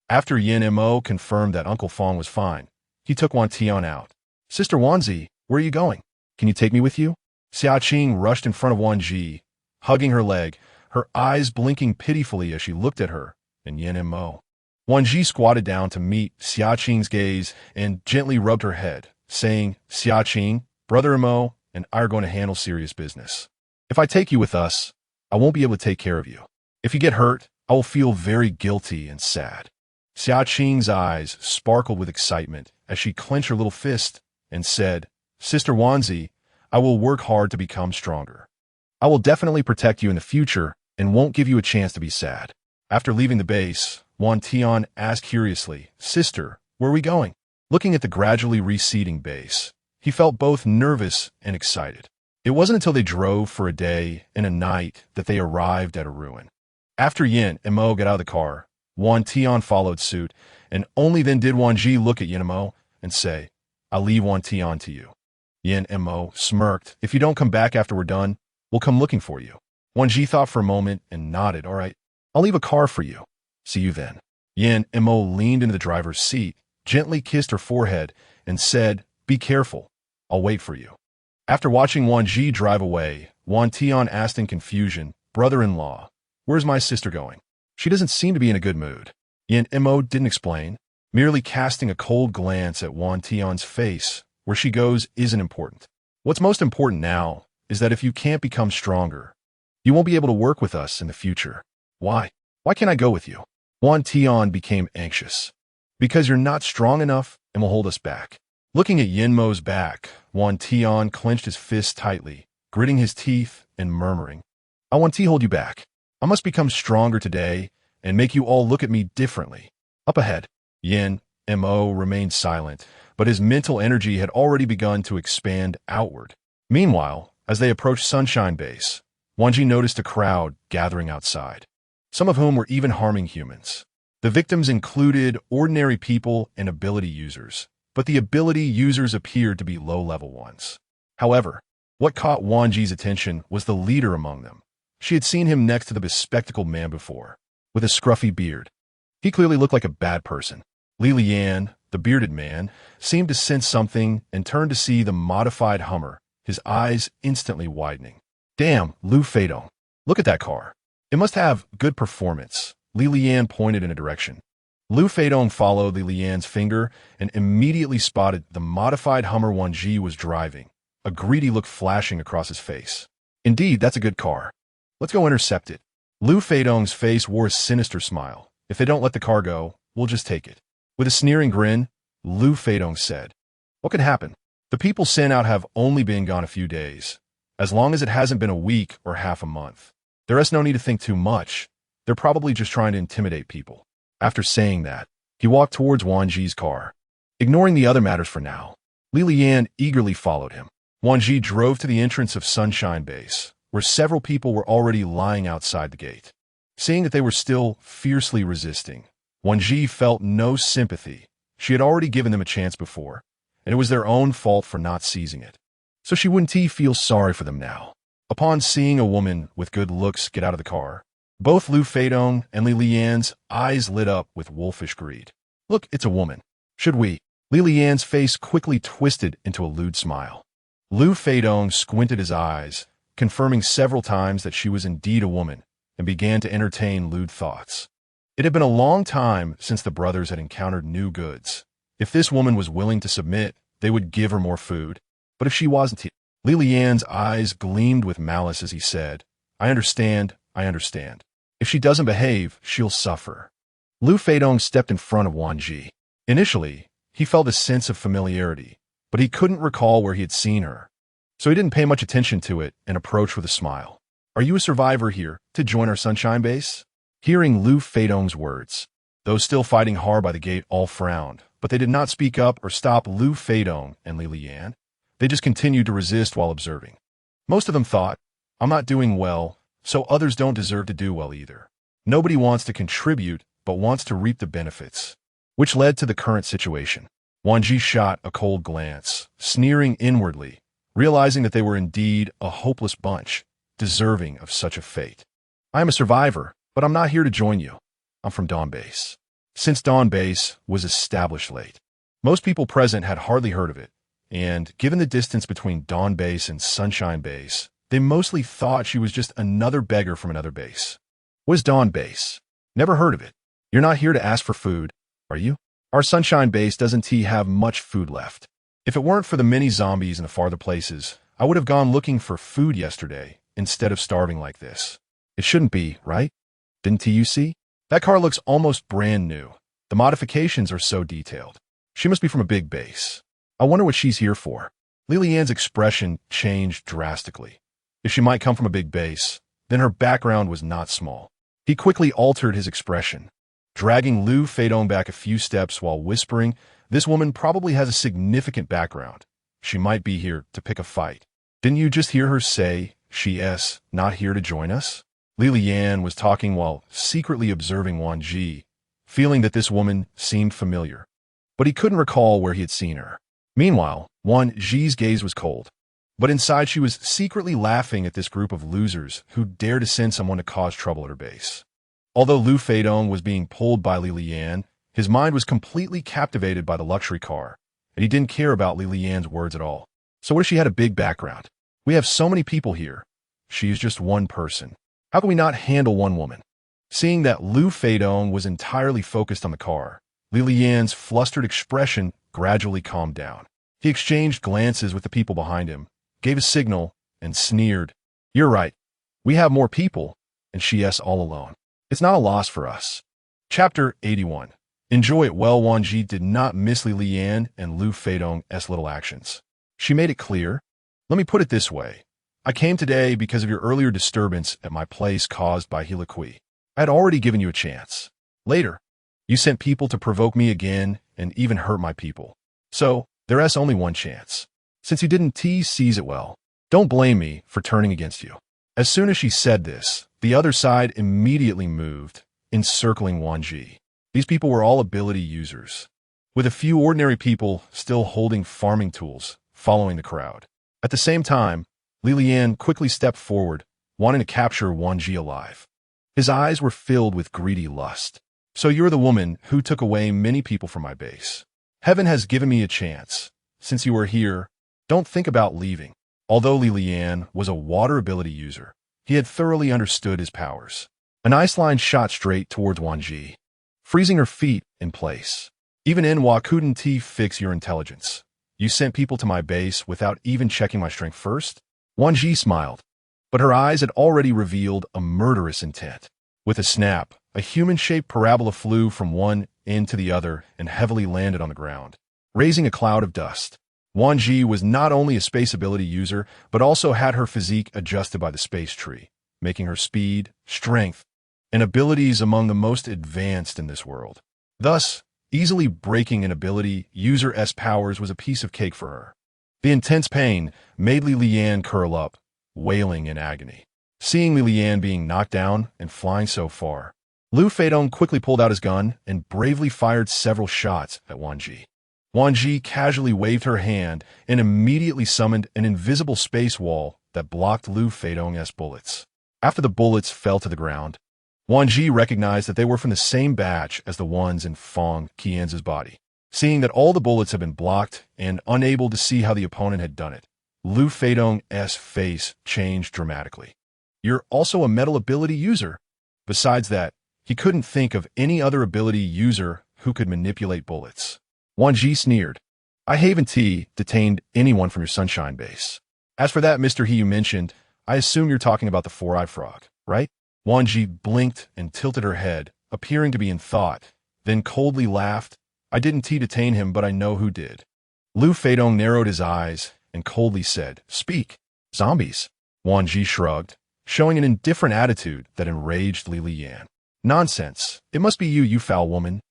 After Yin Mo confirmed that Uncle Fong was fine, he took Wan Tian out. Sister Wan Zhi, where are you going? Can you take me with you? Xia Qing rushed in front of Wan Zhi, hugging her leg, her eyes blinking pitifully as she looked at her and Yin Mo. Wan Zhi squatted down to meet Xia Qing's gaze and gently rubbed her head, saying, Xia Qing, Brother Mo and I are going to handle serious business. If I take you with us, I won't be able to take care of you. If you get hurt, I will feel very guilty and sad. Xia Qing's eyes sparkled with excitement as she clenched her little fist and said, Sister Wan Zhi, I will work hard to become stronger. I will definitely protect you in the future and won't give you a chance to be sad. After leaving the base, Wan Tian asked curiously, Sister, where are we going? Looking at the gradually receding base, he felt both nervous and excited. It wasn't until they drove for a day and a night that they arrived at a ruin. After Yin Mo got out of the car, Wan Tian followed suit, and only then did Wan Zhi look at Yin Mo and say, I'll leave Wan Tian to you. Yin Mo smirked. If you don't come back after we're done, we'll come looking for you. Wan Zhi thought for a moment and nodded. All right, I'll leave a car for you. See you then. Yin Mo leaned into the driver's seat, gently kissed her forehead, and said, Be careful. I'll wait for you. After watching Wan Zhi drive away, Wan Tian asked in confusion, Brother-in-law, where's my sister going? She doesn't seem to be in a good mood. Yin Mo didn't explain, merely casting a cold glance at Wan Tian's face. Where she goes isn't important. What's most important now is that if you can't become stronger, you won't be able to work with us in the future. Why? Why can't I go with you? Wan Tian became anxious. Because you're not strong enough and will hold us back. Looking at Yin Mo's back, Wan Tian clenched his fists tightly, gritting his teeth and murmuring, I want to hold you back. I must become stronger today and make you all look at me differently. Up ahead. Yin Mo remained silent, but his mental energy had already begun to expand outward. Meanwhile, as they approached Sunshine Base, Wan Zhi noticed a crowd gathering outside, some of whom were even harming humans. The victims included ordinary people and ability users, but the ability users appeared to be low-level ones. However, what caught Wan Zhi's attention was the leader among them. She had seen him next to the bespectacled man before, with a scruffy beard. He clearly looked like a bad person. Li Lian, the bearded man, seemed to sense something and turned to see the modified Hummer, his eyes instantly widening. Damn, Lu Feidong. Look at that car. It must have good performance. Li Lian pointed in a direction. Lu Feidong followed Li Lian's finger and immediately spotted the modified Hummer Wan Zhi was driving, a greedy look flashing across his face. Indeed, that's a good car. Let's go intercept it. Lu Feidong's face wore a sinister smile. If they don't let the car go, we'll just take it. With a sneering grin, Lu Feidong said, What could happen? The people sent out have only been gone a few days. As long as it hasn't been a week or half a month. There is no need to think too much. They're probably just trying to intimidate people. After saying that, he walked towards Wan Zhi's car. Ignoring the other matters for now, Li Lian eagerly followed him. Wan Zhi drove to the entrance of Sunshine Base, where several people were already lying outside the gate. Seeing that they were still fiercely resisting, Wan Zhi felt no sympathy. She had already given them a chance before, and it was their own fault for not seizing it. So she wouldn't feel sorry for them now. Upon seeing a woman with good looks get out of the car, both Lu Feidong and Li Lian's eyes lit up with wolfish greed. Look, it's a woman. Should we? Li Lian's face quickly twisted into a lewd smile. Lu Feidong squinted his eyes, confirming several times that she was indeed a woman, and began to entertain lewd thoughts. It had been a long time since the brothers had encountered new goods. If this woman was willing to submit, they would give her more food. But if she wasn't, Li Lian's eyes gleamed with malice as he said, I understand. If she doesn't behave, she'll suffer. Lu Feidong stepped in front of Wan Zhi. Initially, he felt a sense of familiarity, but he couldn't recall where he had seen her. So he didn't pay much attention to it and approached with a smile. Are you a survivor here to join our sunshine base? Hearing Lu Feidong's words, those still fighting hard by the gate all frowned, but they did not speak up or stop Lu Feidong and Li Lian. They just continued to resist while observing. Most of them thought, I'm not doing well, so others don't deserve to do well either. Nobody wants to contribute, but wants to reap the benefits, which led to the current situation. Wan Zhi shot a cold glance, sneering inwardly, realizing that they were indeed a hopeless bunch, deserving of such a fate. I am a survivor, but I'm not here to join you. I'm from Dawn Base. Since Dawn Base was established late, most people present had hardly heard of it, and given the distance between Dawn Base and Sunshine Base, they mostly thought she was just another beggar from another base. What is Dawn Base? Never heard of it. You're not here to ask for food, are you? Our Sunshine Base doesn't have much food left. If it weren't for the many zombies in the farther places, I would have gone looking for food yesterday instead of starving like this. It shouldn't be, right? Didn't you see? That car looks almost brand new. The modifications are so detailed. She must be from a big base. I wonder what she's here for. Li Lian's expression changed drastically. If she might come from a big base, then her background was not small. He quickly altered his expression, dragging Lu Feidong back a few steps while whispering, this woman probably has a significant background. She might be here to pick a fight. Didn't you just hear her say, she's not here to join us? Li Lian was talking while secretly observing Wan Zhi, feeling that this woman seemed familiar, but he couldn't recall where he had seen her. Meanwhile, Wan Zhi's gaze was cold, but inside she was secretly laughing at this group of losers who dared to send someone to cause trouble at her base. Although Lu Feidong was being pulled by Li Lian, his mind was completely captivated by the luxury car, and he didn't care about Li Lian's words at all. So what if she had a big background? We have so many people here. She is just one person. How can we not handle one woman? Seeing that Lu Feidong was entirely focused on the car, Li Lian's flustered expression gradually calmed down. He exchanged glances with the people behind him, gave a signal, and sneered. You're right. We have more people, and she's all alone. It's not a loss for us. Chapter 81. Enjoy it well. Wan Zhi did not miss Li Lian and Lu Feidong's little actions. She made it clear. Let me put it this way. I came today because of your earlier disturbance at my place caused by Helikui. I had already given you a chance. Later, you sent people to provoke me again and even hurt my people. So, there's only one chance. Since you didn't seize it well, don't blame me for turning against you. As soon as she said this, the other side immediately moved, encircling Wan Zhi. These people were all ability users, with a few ordinary people still holding farming tools, following the crowd. At the same time, Li Lian quickly stepped forward, wanting to capture Wan Zhi alive. His eyes were filled with greedy lust. So you're the woman who took away many people from my base. Heaven has given me a chance. Since you are here, don't think about leaving. Although Li Lian was a water ability user, he had thoroughly understood his powers. An ice line shot straight towards Wan Zhi, freezing her feet in place. Even Enwa couldn't fix your intelligence. You sent people to my base without even checking my strength first? Wan Zhi smiled, but her eyes had already revealed a murderous intent. With a snap, a human-shaped parabola flew from one end to the other and heavily landed on the ground, raising a cloud of dust. Wan Zhi was not only a space ability user, but also had her physique adjusted by the space tree, making her speed, strength, and abilities among the most advanced in this world. Thus, easily breaking an ability user's powers was a piece of cake for her. The intense pain made Li Lian curl up, wailing in agony. Seeing Li Lian being knocked down and flying so far, Lu Feidong quickly pulled out his gun and bravely fired several shots at Wan Zhi. Wan Zhi casually waved her hand and immediately summoned an invisible space wall that blocked Lu Feidong's bullets. After the bullets fell to the ground, Wan Zhi recognized that they were from the same batch as the ones in Feng Qian's body. Seeing that all the bullets had been blocked and unable to see how the opponent had done it, Lu Feidong's face changed dramatically. You're also a metal ability user. Besides that, he couldn't think of any other ability user who could manipulate bullets. Wan Zhi sneered. I haven't detained anyone from your sunshine base. As for that Mr. He you mentioned, I assume you're talking about the four-eyed frog, right? Wan Zhi blinked and tilted her head, appearing to be in thought, then coldly laughed. I didn't detain him, but I know who did. Lu Feidong narrowed his eyes and coldly said, Speak. Zombies. Wan Zhi shrugged, showing an indifferent attitude that enraged Li Liyan. Nonsense. It must be you foul woman.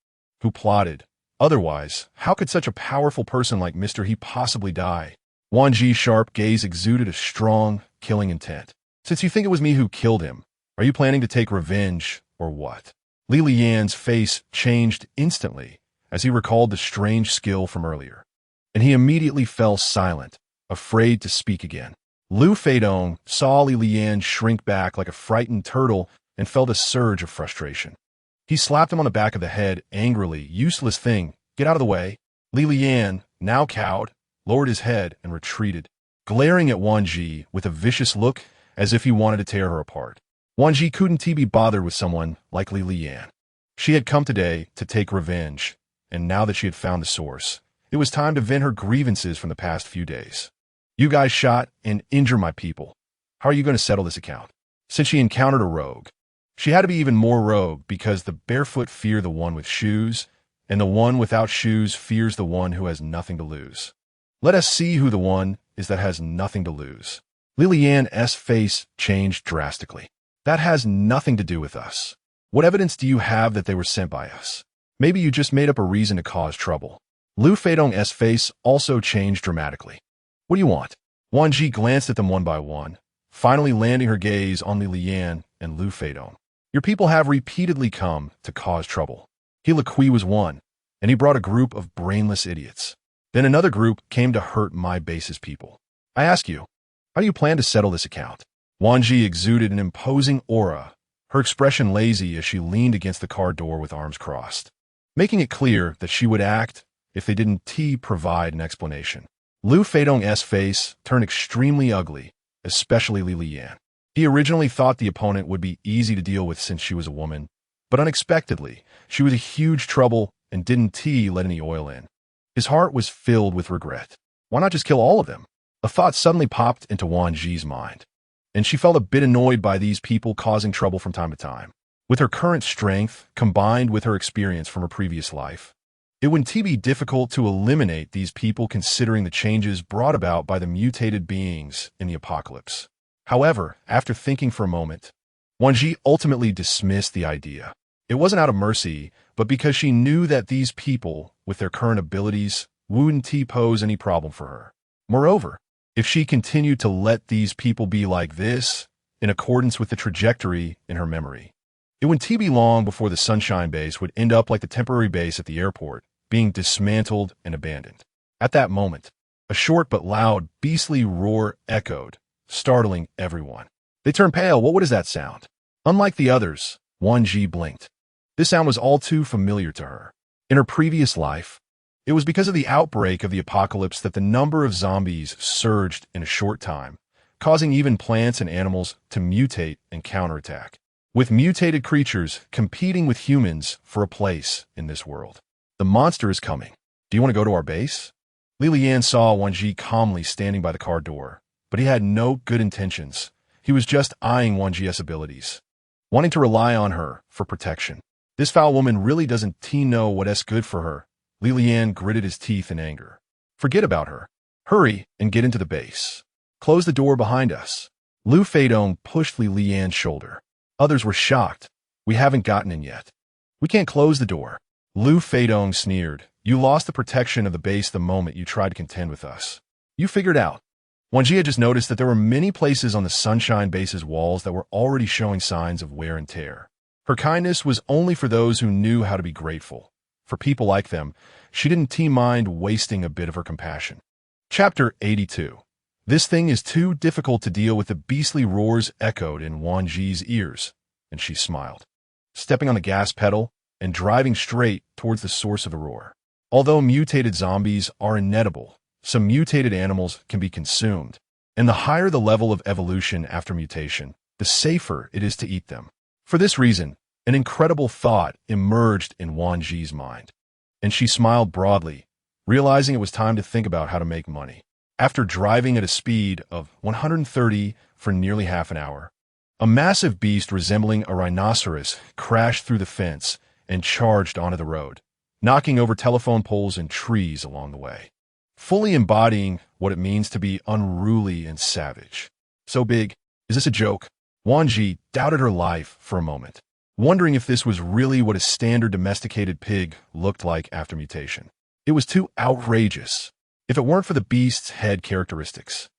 Who plotted? Otherwise, how could such a powerful person like Mr. He possibly die? Wan Zhi's sharp gaze exuded a strong, killing intent. Since you think it was me who killed him, are you planning to take revenge, or what? Li Liyan's face changed instantly as he recalled the strange skill from earlier, and he immediately fell silent, afraid to speak again. Lu Feidong saw Li Liyan shrink back like a frightened turtle and felt a surge of frustration. He slapped him on the back of the head angrily. Useless thing, get out of the way. Li Liyan, now cowed, lowered his head and retreated, glaring at Wan Zhi with a vicious look as if he wanted to tear her apart. Wan Zhi couldn't be bothered with someone like Li Liyan. She had come today to take revenge, and now that she had found the source, it was time to vent her grievances from the past few days. You guys shot and injured my people. How are you going to settle this account? Since she encountered a rogue, she had to be even more rogue because the barefoot fear the one with shoes, and the one without shoes fears the one who has nothing to lose. Let us see who the one is that has nothing to lose. Li Liyan's face changed drastically. That has nothing to do with us. What evidence do you have that they were sent by us? Maybe you just made up a reason to cause trouble. Lu Feidong's face also changed dramatically. What do you want? Wan Zhi glanced at them one by one, finally landing her gaze on Li Liyan and Lu Feidong. Your people have repeatedly come to cause trouble. He Liqui was one, and he brought a group of brainless idiots. Then another group came to hurt my base's people. I ask you, how do you plan to settle this account? Wan Zhi exuded an imposing aura, her expression lazy as she leaned against the car door with arms crossed, making it clear that she would act if they didn't provide an explanation. Lu Feidong's face turned extremely ugly, especially Li Liyan. He originally thought the opponent would be easy to deal with since she was a woman, but unexpectedly, she was a huge trouble and didn't let any oil in. His heart was filled with regret. Why not just kill all of them? A thought suddenly popped into Wan Zhi's mind, and she felt a bit annoyed by these people causing trouble from time to time. With her current strength, combined with her experience from her previous life, it wouldn't be difficult to eliminate these people considering the changes brought about by the mutated beings in the apocalypse. However, after thinking for a moment, Wan Zhi ultimately dismissed the idea. It wasn't out of mercy, but because she knew that these people, with their current abilities, wouldn't pose any problem for her. Moreover, if she continued to let these people be like this, in accordance with the trajectory in her memory, it wouldn't be long before the Sunshine Base would end up like the temporary base at the airport, being dismantled and abandoned. At that moment, a short but loud, beastly roar echoed, startling everyone. They turned pale. What is that sound? Unlike the others, Wan Zhi blinked. This sound was all too familiar to her. In her previous life, it was because of the outbreak of the apocalypse that the number of zombies surged in a short time, causing even plants and animals to mutate and counterattack, with mutated creatures competing with humans for a place in this world. The monster is coming. Do you want to go to our base? Li Liyan saw Wan Zhi calmly standing by the car door, but he had no good intentions. He was just eyeing Wan Zhi's abilities, wanting to rely on her for protection. This foul woman really doesn't know what's good for her. Li Liyan gritted his teeth in anger. Forget about her. Hurry and get into the base. Close the door behind us. Lu Feidong pushed Li Liyan's shoulder. Others were shocked. We haven't gotten in yet. We can't close the door. Lu Feidong sneered. You lost the protection of the base the moment you tried to contend with us. You figured out. Wan Zhi had just noticed that there were many places on the Sunshine Base's walls that were already showing signs of wear and tear. Her kindness was only for those who knew how to be grateful. For people like them, she didn't mind wasting a bit of her compassion. Chapter 82. This thing is too difficult to deal with. The beastly roars echoed in Wan Zhi's ears, and she smiled, stepping on the gas pedal and driving straight towards the source of the roar. Although mutated zombies are inedible, some mutated animals can be consumed, And the higher the level of evolution after mutation, the safer it is to eat them. For this reason, an incredible thought emerged in Wan Zhi's mind, and she smiled broadly, realizing it was time to think about how to make money. After driving at a speed of 130 for nearly half an hour, a massive beast resembling a rhinoceros crashed through the fence and charged onto the road, knocking over telephone poles and trees along the way, fully embodying what it means to be unruly and savage. So big, is this a joke? Wan Zhi doubted her life for a moment, wondering if this was really what a standard domesticated pig looked like after mutation. It was too outrageous. If it weren't for the beast's head characteristics,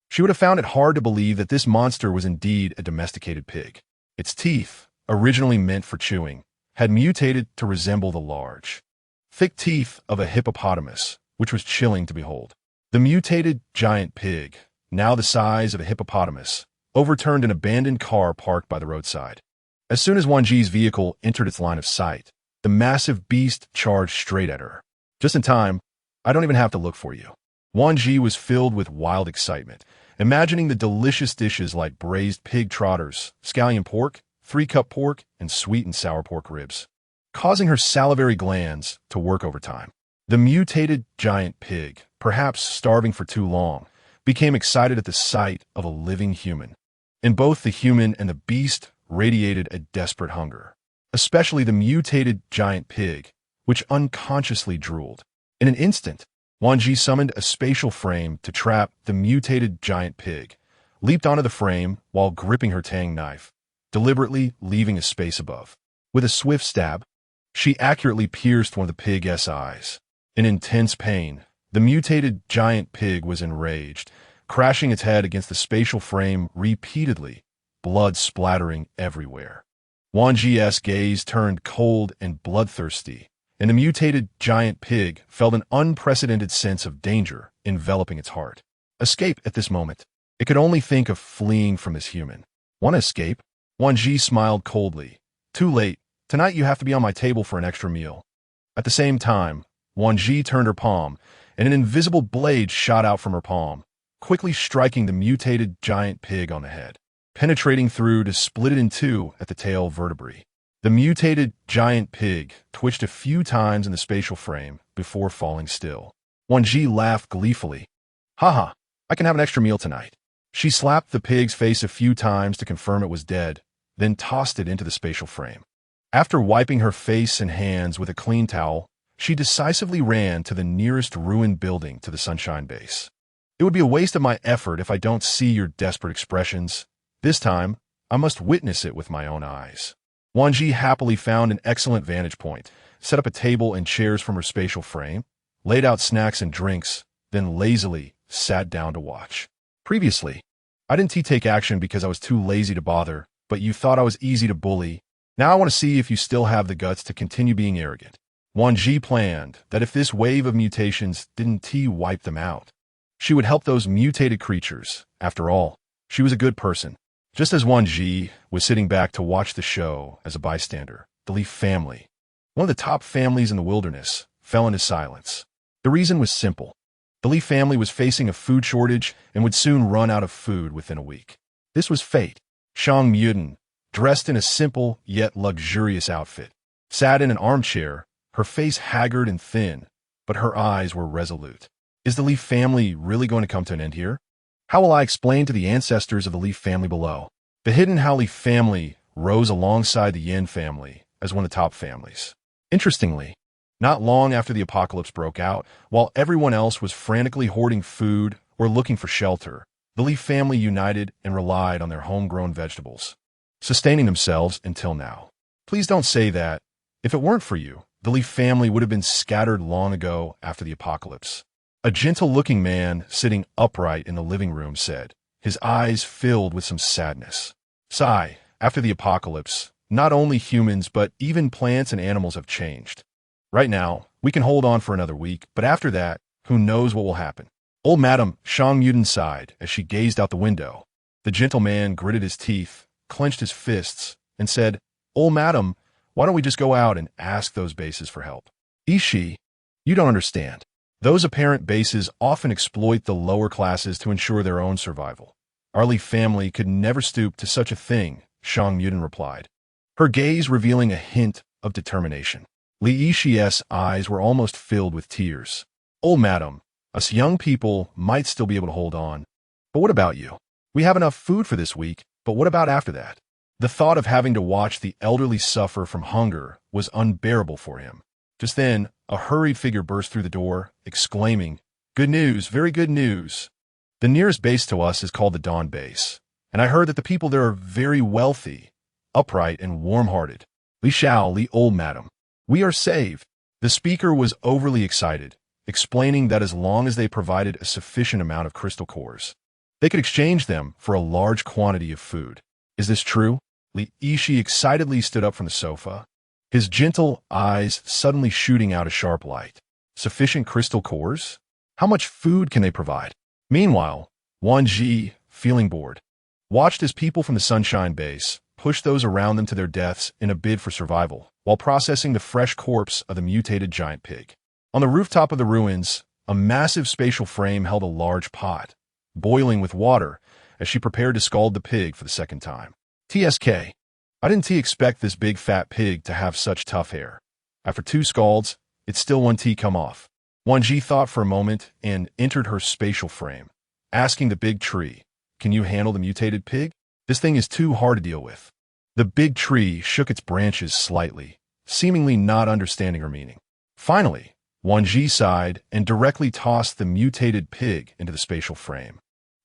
she would have found it hard to believe that this monster was indeed a domesticated pig. Its teeth, originally meant for chewing, had mutated to resemble the large, thick teeth of a hippopotamus, which was chilling to behold. The mutated giant pig, now the size of a hippopotamus, overturned an abandoned car parked by the roadside. As soon as Wan Zhi's vehicle entered its line of sight, the massive beast charged straight at her. Just in time, I don't even have to look for you. Wan Zhi was filled with wild excitement, imagining the delicious dishes like braised pig trotters, scallion pork, three-cup pork, and sweet and sour pork ribs, causing her salivary glands to work overtime. The mutated giant pig, perhaps starving for too long, became excited at the sight of a living human. And both the human and the beast radiated a desperate hunger, especially the mutated giant pig, which unconsciously drooled. In an instant, Wan Zhi summoned a spatial frame to trap the mutated giant pig, leaped onto the frame while gripping her tang knife, deliberately leaving a space above. With a swift stab, she accurately pierced one of the pig's eyes. In intense pain, the mutated giant pig was enraged, crashing its head against the spatial frame repeatedly, blood splattering everywhere. Wan Zhi's gaze turned cold and bloodthirsty, and the mutated giant pig felt an unprecedented sense of danger enveloping its heart. Escape at this moment. It could only think of fleeing from this human. Want to escape? Wan Zhi smiled coldly. Too late. Tonight you have to be on my table for an extra meal. At the same time, Wan Zhi turned her palm, and an invisible blade shot out from her palm, quickly striking the mutated giant pig on the head, penetrating through to split it in two at the tail vertebrae. The mutated giant pig twitched a few times in the spatial frame before falling still. Wan Zhi laughed gleefully. Haha, I can have an extra meal tonight. She slapped the pig's face a few times to confirm it was dead, then tossed it into the spatial frame. After wiping her face and hands with a clean towel, she decisively ran to the nearest ruined building to the Sunshine Base. It would be a waste of my effort if I don't see your desperate expressions. This time, I must witness it with my own eyes. Wan Zhi happily found an excellent vantage point, set up a table and chairs from her spatial frame, laid out snacks and drinks, then lazily sat down to watch. Previously, I didn't take action because I was too lazy to bother, but you thought I was easy to bully. Now I want to see if you still have the guts to continue being arrogant. Wan Zhi planned that if this wave of mutations didn't wipe them out, she would help those mutated creatures. After all, she was a good person. Just as Wan Zhi was sitting back to watch the show as a bystander, the Leaf family, one of the top families in the wilderness, fell into silence. The reason was simple. The Leaf family was facing a food shortage and would soon run out of food within a week. This was fate. Shang Muden, dressed in a simple yet luxurious outfit, sat in an armchair, her face haggard and thin, but her eyes were resolute. Is the Leaf family really going to come to an end here? How will I explain to the ancestors of the Leaf family below? The hidden Hao Leaf family rose alongside the Yin family as one of the top families. Interestingly, not long after the apocalypse broke out, while everyone else was frantically hoarding food or looking for shelter, the Leaf family united and relied on their homegrown vegetables, sustaining themselves until now. Please don't say that. If it weren't for you, the Leaf family would have been scattered long ago after the apocalypse. A gentle-looking man sitting upright in the living room said, his eyes filled with some sadness. Sigh, after the apocalypse, not only humans but even plants and animals have changed. Right now, we can hold on for another week, but after that, who knows what will happen. Old Madam Shang Muden sighed as she gazed out the window. The gentle man gritted his teeth, clenched his fists, and said, Old Madam, why don't we just go out and ask those bases for help? Ishi, you don't understand. Those apparent bases often exploit the lower classes to ensure their own survival. Our Li family could never stoop to such a thing, Shang Mudan replied, her gaze revealing a hint of determination. Li Yixie's eyes were almost filled with tears. "Old madam, us young people might still be able to hold on. But what about you? We have enough food for this week, but what about after that?" The thought of having to watch the elderly suffer from hunger was unbearable for him. Just then, a hurried figure burst through the door, exclaiming, "Good news, very good news. The nearest base to us is called the Dawn Base, and I heard that the people there are very wealthy, upright, and warm-hearted. Li Xiao, Li old madam. We are saved." The speaker was overly excited, explaining that as long as they provided a sufficient amount of crystal cores, they could exchange them for a large quantity of food. "Is this true?" Li Yixie excitedly stood up from the sofa, his gentle eyes suddenly shooting out a sharp light. "Sufficient crystal cores? How much food can they provide?" Meanwhile, Wan Zhi, feeling bored, watched as people from the Sunshine Base pushed those around them to their deaths in a bid for survival, while processing the fresh corpse of the mutated giant pig. On the rooftop of the ruins, a massive spatial frame held a large pot, boiling with water as she prepared to scald the pig for the second time. "TSK, I didn't expect this big fat pig to have such tough hair. After 2 scalds, it's still 1 come off." Wan Zhi thought for a moment and entered her spatial frame, asking the big tree, "Can you handle the mutated pig? This thing is too hard to deal with." The big tree shook its branches slightly, seemingly not understanding her meaning. Finally, Wan Zhi sighed and directly tossed the mutated pig into the spatial frame,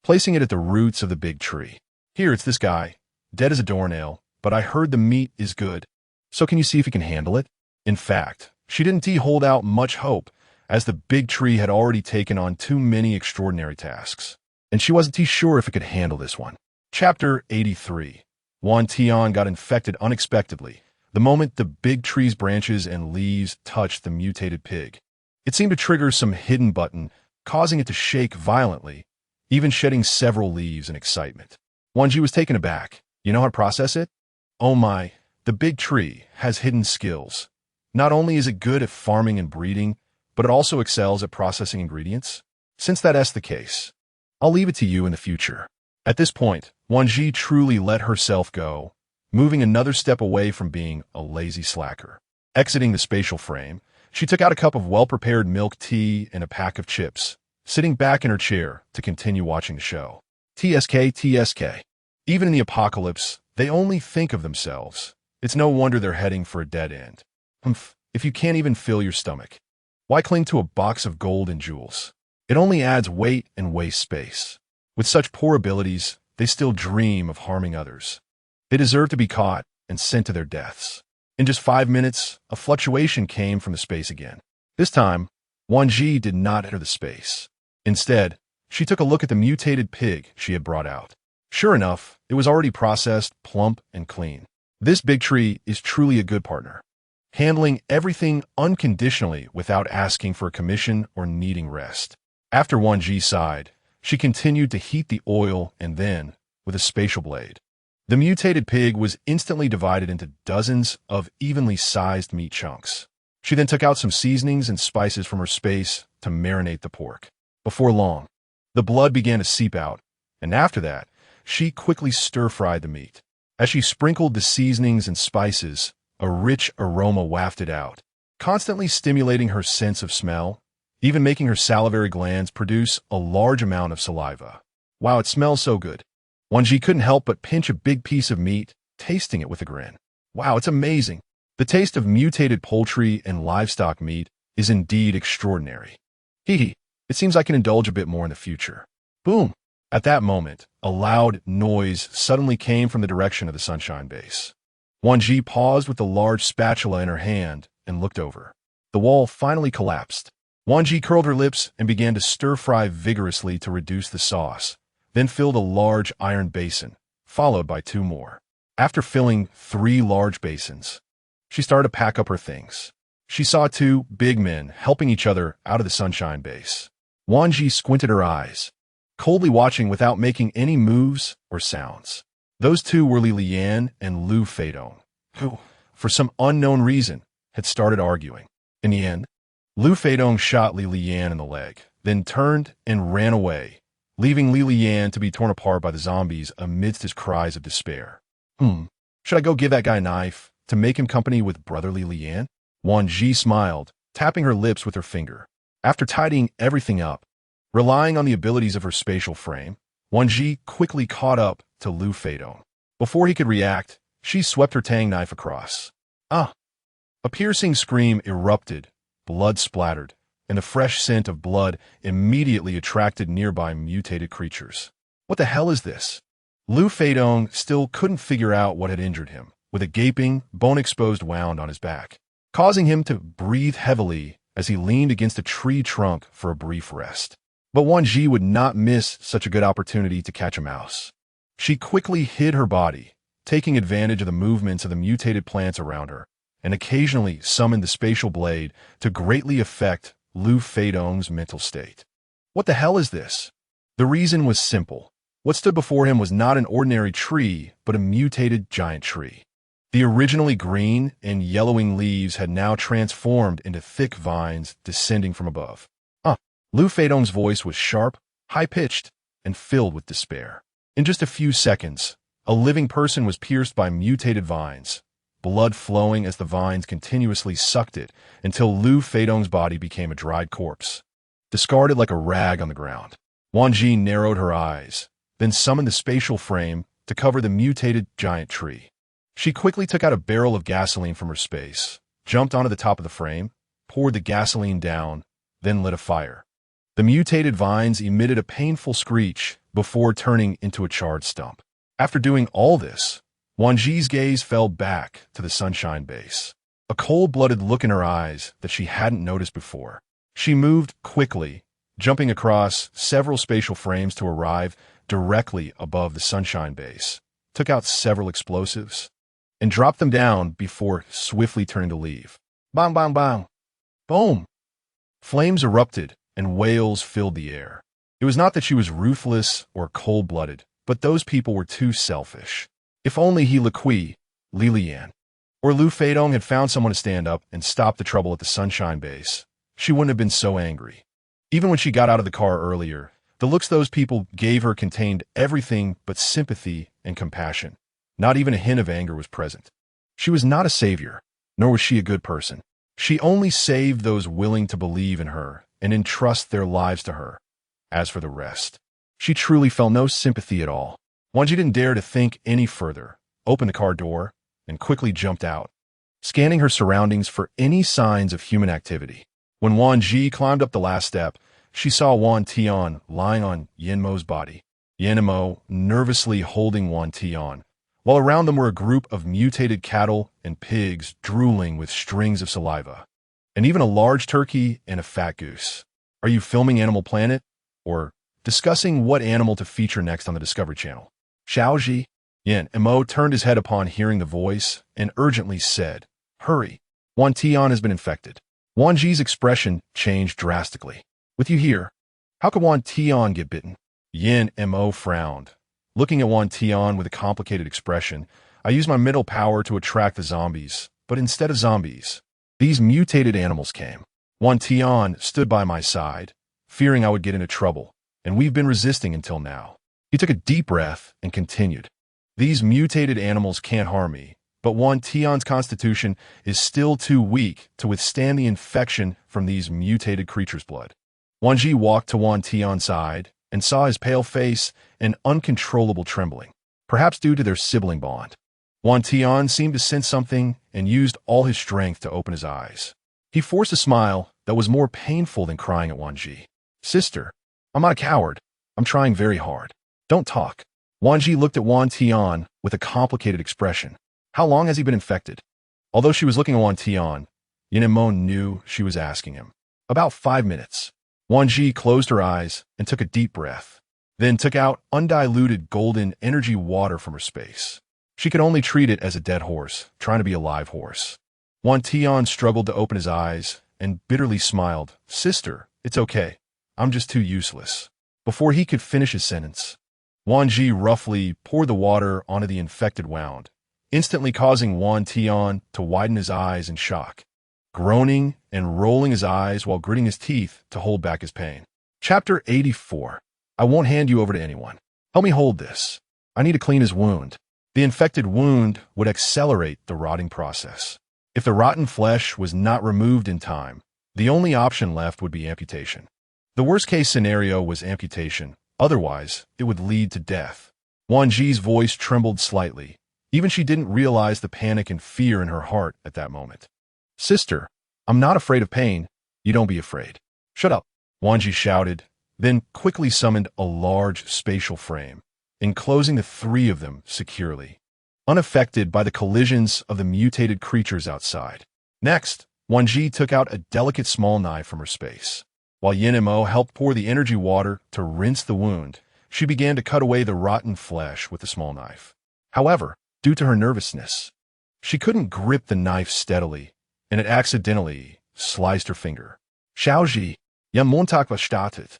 placing it at the roots of the big tree. "Here, it's this guy, dead as a doornail, but I heard the meat is good. So can you see if he can handle it?" In fact, she didn't hold out much hope, as the big tree had already taken on too many extraordinary tasks, and she wasn't sure if it could handle this one. Chapter 83. Wan Tian got infected unexpectedly the moment the big tree's branches and leaves touched the mutated pig. It seemed to trigger some hidden button, causing it to shake violently, even shedding several leaves in excitement. Wan Zhi was taken aback. "You know how to process it?" "Oh my, the big tree has hidden skills. Not only is it good at farming and breeding, but it also excels at processing ingredients. Since that's the case, I'll leave it to you in the future." At this point, Wan Zhi truly let herself go, moving another step away from being a lazy slacker. Exiting the spatial frame, she took out a cup of well-prepared milk tea and a pack of chips, sitting back in her chair to continue watching the show. TSK. Even in the apocalypse, they only think of themselves. It's no wonder they're heading for a dead end. If you can't even fill your stomach, why cling to a box of gold and jewels? It only adds weight and wastes space. With such poor abilities, they still dream of harming others. They deserve to be caught and sent to their deaths. In just 5 minutes, a fluctuation came from the space again. This time, Wan Zhi did not enter the space. Instead, she took a look at the mutated pig she had brought out. Sure enough, it was already processed, plump, and clean. This big tree is truly a good partner, handling everything unconditionally without asking for a commission or needing rest. After Wan Zhi sighed, she continued to heat the oil and then, with a spatial blade, the mutated pig was instantly divided into dozens of evenly sized meat chunks. She then took out some seasonings and spices from her space to marinate the pork. Before long, the blood began to seep out, and after that, she quickly stir-fried the meat. As she sprinkled the seasonings and spices, a rich aroma wafted out, constantly stimulating her sense of smell, even making her salivary glands produce a large amount of saliva. Wow, it smells so good. Wan Zhi couldn't help but pinch a big piece of meat, tasting it with a grin. Wow, it's amazing. The taste of mutated poultry and livestock meat is indeed extraordinary. Hee, it seems I can indulge a bit more in the future. Boom! At that moment, a loud noise suddenly came from the direction of the Sunshine Base. Wan Zhi paused with the large spatula in her hand and looked over. The wall finally collapsed. Wan Zhi curled her lips and began to stir-fry vigorously to reduce the sauce, then filled a large iron basin, followed by 2 more. After filling 3 large basins, she started to pack up her things. She saw 2 big men helping each other out of the Sunshine Base. Wan Zhi squinted her eyes, coldly watching without making any moves or sounds. Those 2 were Li Lian and Lu Feidong, who, for some unknown reason, had started arguing. In the end, Lu Feidong shot Li Lian in the leg, then turned and ran away, leaving Li Lian to be torn apart by the zombies amidst his cries of despair. Should I go give that guy a knife to make him company with brotherly Lian? Wan Zhi smiled, tapping her lips with her finger. After tidying everything up, relying on the abilities of her spatial frame, Wan Zhi quickly caught up to Lu Feidong. Before he could react, she swept her tang knife across. Ah! A piercing scream erupted, blood splattered, and the fresh scent of blood immediately attracted nearby mutated creatures. What the hell is this? Lu Feidong still couldn't figure out what had injured him, with a gaping, bone-exposed wound on his back, causing him to breathe heavily as he leaned against a tree trunk for a brief rest. But Wan Zhi would not miss such a good opportunity to catch a mouse. She quickly hid her body, taking advantage of the movements of the mutated plants around her, and occasionally summoned the spatial blade to greatly affect Lu Feidong's mental state. What the hell is this? The reason was simple. What stood before him was not an ordinary tree, but a mutated giant tree. The originally green and yellowing leaves had now transformed into thick vines descending from above. Lu Feidong's voice was sharp, high-pitched, and filled with despair. In just a few seconds, a living person was pierced by mutated vines, blood flowing as the vines continuously sucked it until Lu Feidong's body became a dried corpse, discarded like a rag on the ground. Wan Zhi narrowed her eyes, then summoned the spatial frame to cover the mutated giant tree. She quickly took out a barrel of gasoline from her space, jumped onto the top of the frame, poured the gasoline down, then lit a fire. The mutated vines emitted a painful screech before turning into a charred stump. After doing all this, Wan Zhi's gaze fell back to the sunshine base, a cold-blooded look in her eyes that she hadn't noticed before. She moved quickly, jumping across several spatial frames to arrive directly above the sunshine base, took out several explosives, and dropped them down before swiftly turning to leave. Bang, bang, bang. Boom! Flames erupted, and wails filled the air. It was not that she was ruthless or cold-blooded, but those people were too selfish. If only Li Lian, or Lu Feidong had found someone to stand up and stop the trouble at the sunshine base, she wouldn't have been so angry. Even when she got out of the car earlier, the looks those people gave her contained everything but sympathy and compassion. Not even a hint of anger was present. She was not a savior, nor was she a good person. She only saved those willing to believe in her and entrust their lives to her. As for the rest, she truly felt no sympathy at all. Wan Zhi didn't dare to think any further, opened the car door, and quickly jumped out, scanning her surroundings for any signs of human activity. When Wan Zhi climbed up the last step, she saw Wan Tian lying on Yanmo's body, Yanmo nervously holding Wan Tian, while around them were a group of mutated cattle and pigs drooling with strings of saliva, and even a large turkey and a fat goose. Are you filming Animal Planet? Or discussing what animal to feature next on the Discovery Channel? Xiaoji? Yanmo turned his head upon hearing the voice and urgently said, "Hurry, Wan Tian has been infected." Wan Zhi's expression changed drastically. "With you here, how could Wan Tian get bitten?" Yanmo frowned. Looking at Wan Tian with a complicated expression, "I used my mental power to attract the zombies, but instead of zombies, these mutated animals came. Wan Tian stood by my side, fearing I would get into trouble, and we've been resisting until now." He took a deep breath and continued, "These mutated animals can't harm me, but Wan Tian's constitution is still too weak to withstand the infection from these mutated creatures' blood." Wan Zhi walked to Wan Tian's side and saw his pale face and uncontrollable trembling, perhaps due to their sibling bond. Wan Tian seemed to sense something and used all his strength to open his eyes. He forced a smile that was more painful than crying at Wan Zhi. "Sister, I'm not a coward. I'm trying very hard. Don't talk." Wan Zhi looked at Wan Tian with a complicated expression. How long has he been infected? Although she was looking at Wan Tian, Yanmo knew she was asking him. About 5 minutes. Wan Zhi closed her eyes and took a deep breath, then took out undiluted golden energy water from her space. She could only treat it as a dead horse, trying to be a live horse. Wan Tian struggled to open his eyes and bitterly smiled. "Sister, it's okay. I'm just too useless." Before he could finish his sentence, Wan Zhi roughly poured the water onto the infected wound, instantly causing Wan Tian to widen his eyes in shock. groaning and rolling his eyes while gritting his teeth to hold back his pain. Chapter 84. I won't hand you over to anyone. Help me hold this. I need to clean his wound. The infected wound would accelerate the rotting process. If the rotten flesh was not removed in time, the only option left would be amputation. The worst-case scenario was amputation. Otherwise, it would lead to death. Wan Zhi's voice trembled slightly. Even she didn't realize the panic and fear in her heart at that moment. Sister, I'm not afraid of pain. You don't be afraid. Shut up, Wan Zhi shouted, then quickly summoned a large spatial frame, enclosing the three of them securely, unaffected by the collisions of the mutated creatures outside. Next, Wan Zhi took out a delicate small knife from her space. While Yin Mo helped pour the energy water to rinse the wound, she began to cut away the rotten flesh with the small knife. However, due to her nervousness, she couldn't grip the knife steadily, and it accidentally sliced her finger. Xiaozhi, ya Montag started.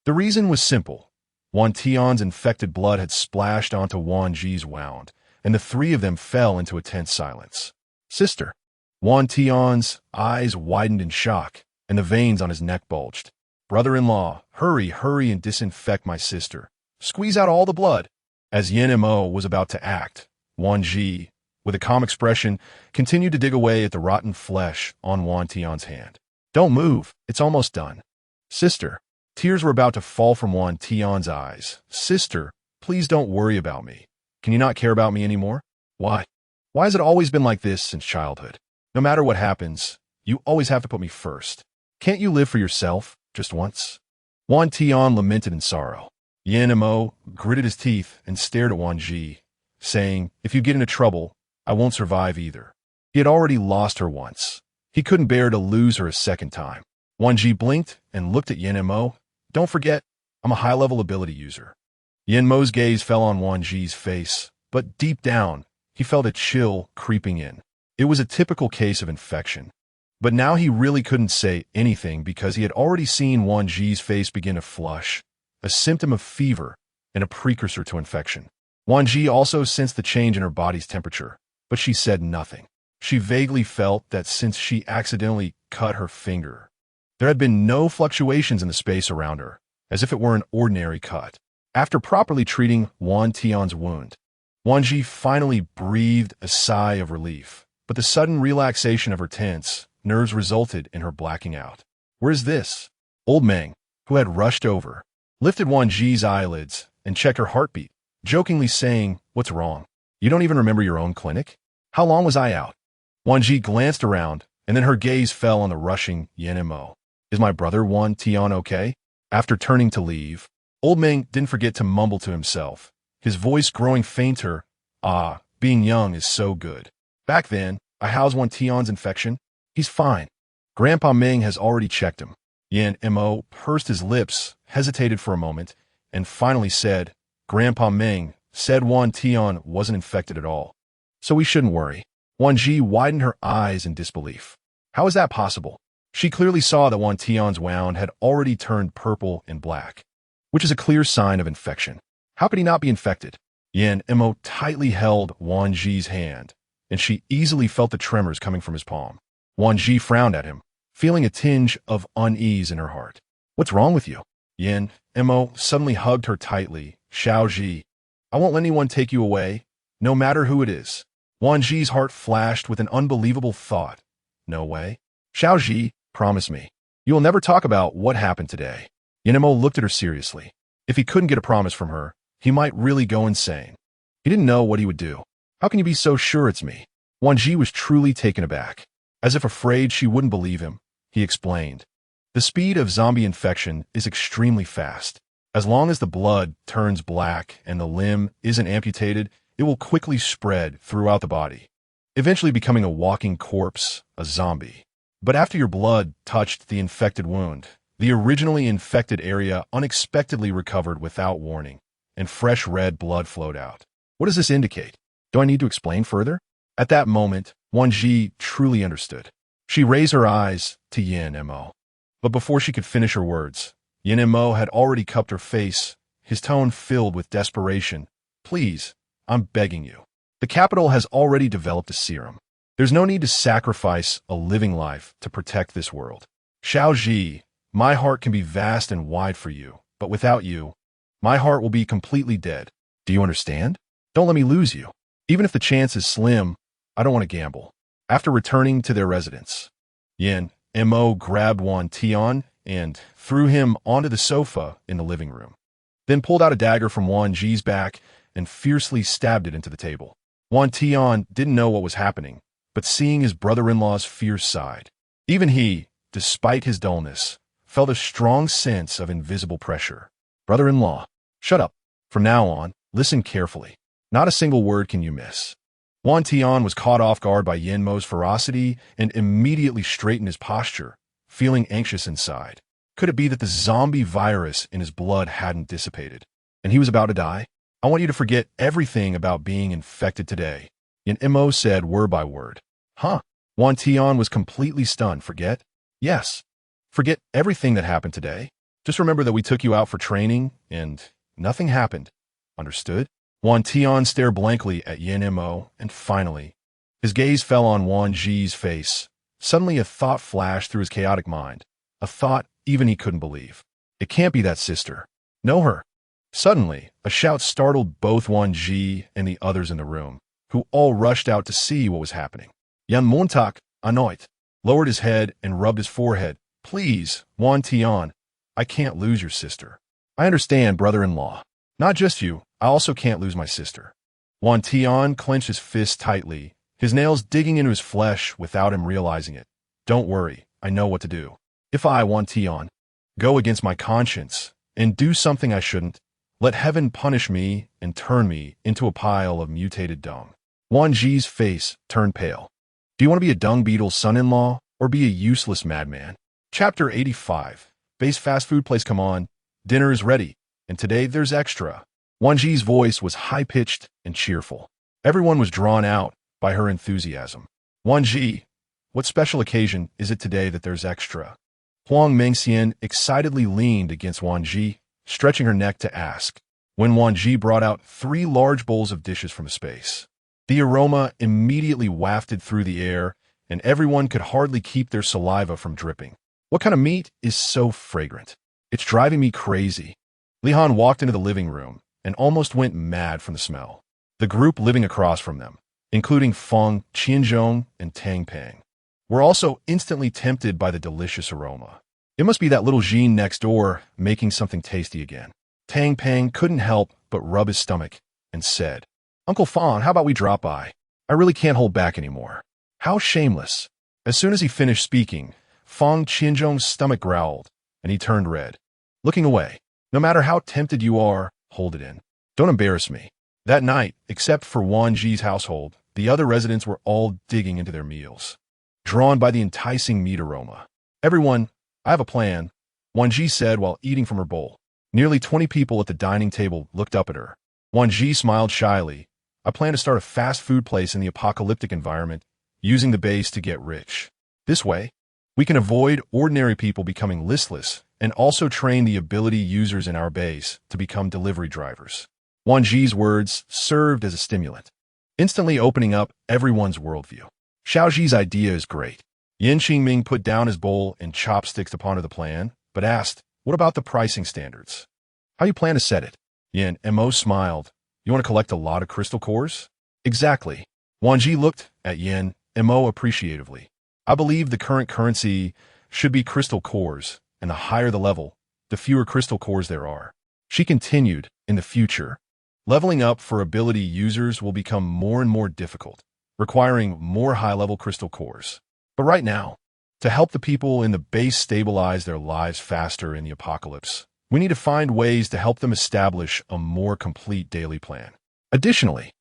The reason was simple. Wan Tian's infected blood had splashed onto Wan Zhi's wound, and the three of them fell into a tense silence. Sister. Wan Tian's eyes widened in shock, and the veins on his neck bulged. Brother-in-law, hurry and disinfect my sister. Squeeze out all the blood. As Yin Mo was about to act, Wan Zhi, with a calm expression, continued to dig away at the rotten flesh on Wan Tian's hand. Don't move, it's almost done. Sister. Tears were about to fall from Wan Tian's eyes. Sister, please don't worry about me. Can you not care about me anymore? Why? Why has it always been like this since childhood? No matter what happens, you always have to put me first. Can't you live for yourself, just once? Wan Tian lamented in sorrow. Yin Mo gritted his teeth and stared at Wan Zhi, saying, if you get into trouble, I won't survive either. He had already lost her once. He couldn't bear to lose her a second time. Wan Zhi blinked and looked at Yin Mo. Don't forget, I'm a high-level ability user. Yin Mo's gaze fell on Wan Zhi's face, but deep down, he felt a chill creeping in. It was a typical case of infection. But now he really couldn't say anything because he had already seen Wan Zhi's face begin to flush, a symptom of fever and a precursor to infection. Wan Zhi also sensed the change in her body's temperature, but she said nothing. She vaguely felt that since she accidentally cut her finger, there had been no fluctuations in the space around her, as if it were an ordinary cut. After properly treating Wan Tian's wound, Wan Zhi finally breathed a sigh of relief, but the sudden relaxation of her tense nerves resulted in her blacking out. Where is this? Old Meng, who had rushed over, lifted Wan Zhi's eyelids and checked her heartbeat, jokingly saying, what's wrong? You don't even remember your own clinic? How long was I out? Wan Zhi glanced around, and then her gaze fell on the rushing Yin Mo. Is my brother Wan Tian okay? After turning to leave, Old Meng didn't forget to mumble to himself, his voice growing fainter. Ah, being young is so good. Back then, I housed Wan Tian's infection. He's fine. Grandpa Meng has already checked him. Yin Mo pursed his lips, hesitated for a moment, and finally said, Grandpa Meng said Wan Tian wasn't infected at all. So we shouldn't worry. Wan Zhi widened her eyes in disbelief. How is that possible? She clearly saw that Wan Tian's wound had already turned purple and black, which is a clear sign of infection. How could he not be infected? Yin Mo tightly held Wan Zhi's hand, and she easily felt the tremors coming from his palm. Wan Zhi frowned at him, feeling a tinge of unease in her heart. What's wrong with you? Yin Mo suddenly hugged her tightly. Xiaozhi, I won't let anyone take you away, no matter who it is. Wan Zhi's heart flashed with an unbelievable thought. No way. Xiaozhi, promise me. You will never talk about what happened today. Yin Mo looked at her seriously. If he couldn't get a promise from her, he might really go insane. He didn't know what he would do. How can you be so sure it's me? Wan Zhi was truly taken aback. As if afraid she wouldn't believe him, he explained. The speed of zombie infection is extremely fast. As long as the blood turns black and the limb isn't amputated, it will quickly spread throughout the body, eventually becoming a walking corpse, a zombie. But after your blood touched the infected wound, the originally infected area unexpectedly recovered without warning, and fresh red blood flowed out. What does this indicate? Do I need to explain further? At that moment, Wan Zhi truly understood. She raised her eyes to Yin Mo. But before she could finish her words, Yin Mo had already cupped her face, his tone filled with desperation. Please, I'm begging you. The capital has already developed a serum. There's no need to sacrifice a living life to protect this world. Xiao Zhi, my heart can be vast and wide for you, but without you, my heart will be completely dead. Do you understand? Don't let me lose you. Even if the chance is slim, I don't want to gamble. After returning to their residence, Yin Mo grabbed Wan Tian and threw him onto the sofa in the living room, then pulled out a dagger from Wan Zhi's back and fiercely stabbed it into the table. Wan Tian didn't know what was happening, but seeing his brother-in-law's fierce side, even he, despite his dullness, felt a strong sense of invisible pressure. Brother-in-law, shut up. From now on, listen carefully. Not a single word can you miss. Wan Tian was caught off guard by Yin Mo's ferocity and immediately straightened his posture, feeling anxious inside. Could it be that the zombie virus in his blood hadn't dissipated, and he was about to die? I want you to forget everything about being infected today, Yin Mo said word by word. Huh? Wan Tian was completely stunned. Forget? Yes. Forget everything that happened today. Just remember that we took you out for training, and nothing happened. Understood? Wan Tian stared blankly at Yin Mo, and finally, his gaze fell on Wan Zhi's face. Suddenly a thought flashed through his chaotic mind, a thought even he couldn't believe. It can't be that sister. Know her. Suddenly, a shout startled both Wan Zhi and the others in the room, who all rushed out to see what was happening. Yan Montak, annoyed, lowered his head and rubbed his forehead. Please, Wan Tian, I can't lose your sister. I understand, brother-in-law. Not just you, I also can't lose my sister. Wan Tian clenched his fist tightly, his nails digging into his flesh without him realizing it. Don't worry, I know what to do. If I, Wan Tian, go against my conscience and do something I shouldn't, let heaven punish me and turn me into a pile of mutated dung. Wan Zhi's face turned pale. Do you want to be a dung beetle's son-in-law or be a useless madman? Chapter 85. Base fast food place, come on. Dinner is ready, and today there's extra. Wan Zhi's voice was high-pitched and cheerful. Everyone was drawn out by her enthusiasm. Wan Zhi, what special occasion is it today that there's extra? Huang Mengxian excitedly leaned against Wan Zhi, stretching her neck to ask, when Wan Zhi brought out 3 large bowls of dishes from a space. The aroma immediately wafted through the air, and everyone could hardly keep their saliva from dripping. What kind of meat is so fragrant? It's driving me crazy. Li Han walked into the living room and almost went mad from the smell. The group living across from them, including Feng, Qianzhong, and Tang Peng, were also instantly tempted by the delicious aroma. It must be that little Jean next door making something tasty again. Tang Peng couldn't help but rub his stomach and said, Uncle Feng, how about we drop by? I really can't hold back anymore. How shameless. As soon as he finished speaking, Feng Qianzhong's stomach growled, and he turned red. Looking away. No matter how tempted you are, hold it in. Don't embarrass me. That night, except for Wan Zhi's household, the other residents were all digging into their meals, drawn by the enticing meat aroma. Everyone, I have a plan, Wan Zhi said while eating from her bowl. Nearly 20 people at the dining table looked up at her. Wan Zhi smiled shyly. I plan to start a fast food place in the apocalyptic environment, using the base to get rich. This way, we can avoid ordinary people becoming listless and also train the ability users in our base to become delivery drivers. Wan Zhi's words served as a stimulant, instantly opening up everyone's worldview. Xiao Zhi's idea is great. Yin Qingming put down his bowl and chopsticks to ponder the plan, but asked, what about the pricing standards? How you plan to set it? Yin Mo smiled. You want to collect a lot of crystal cores? Exactly. Wan Zhi looked at Yin Mo appreciatively. I believe the current currency should be crystal cores, and the higher the level, the fewer crystal cores there are. She continued, in the future, leveling up for ability users will become more and more difficult, requiring more high-level crystal cores. But right now, to help the people in the base stabilize their lives faster in the apocalypse, we need to find ways to help them establish a more complete daily plan. Additionally,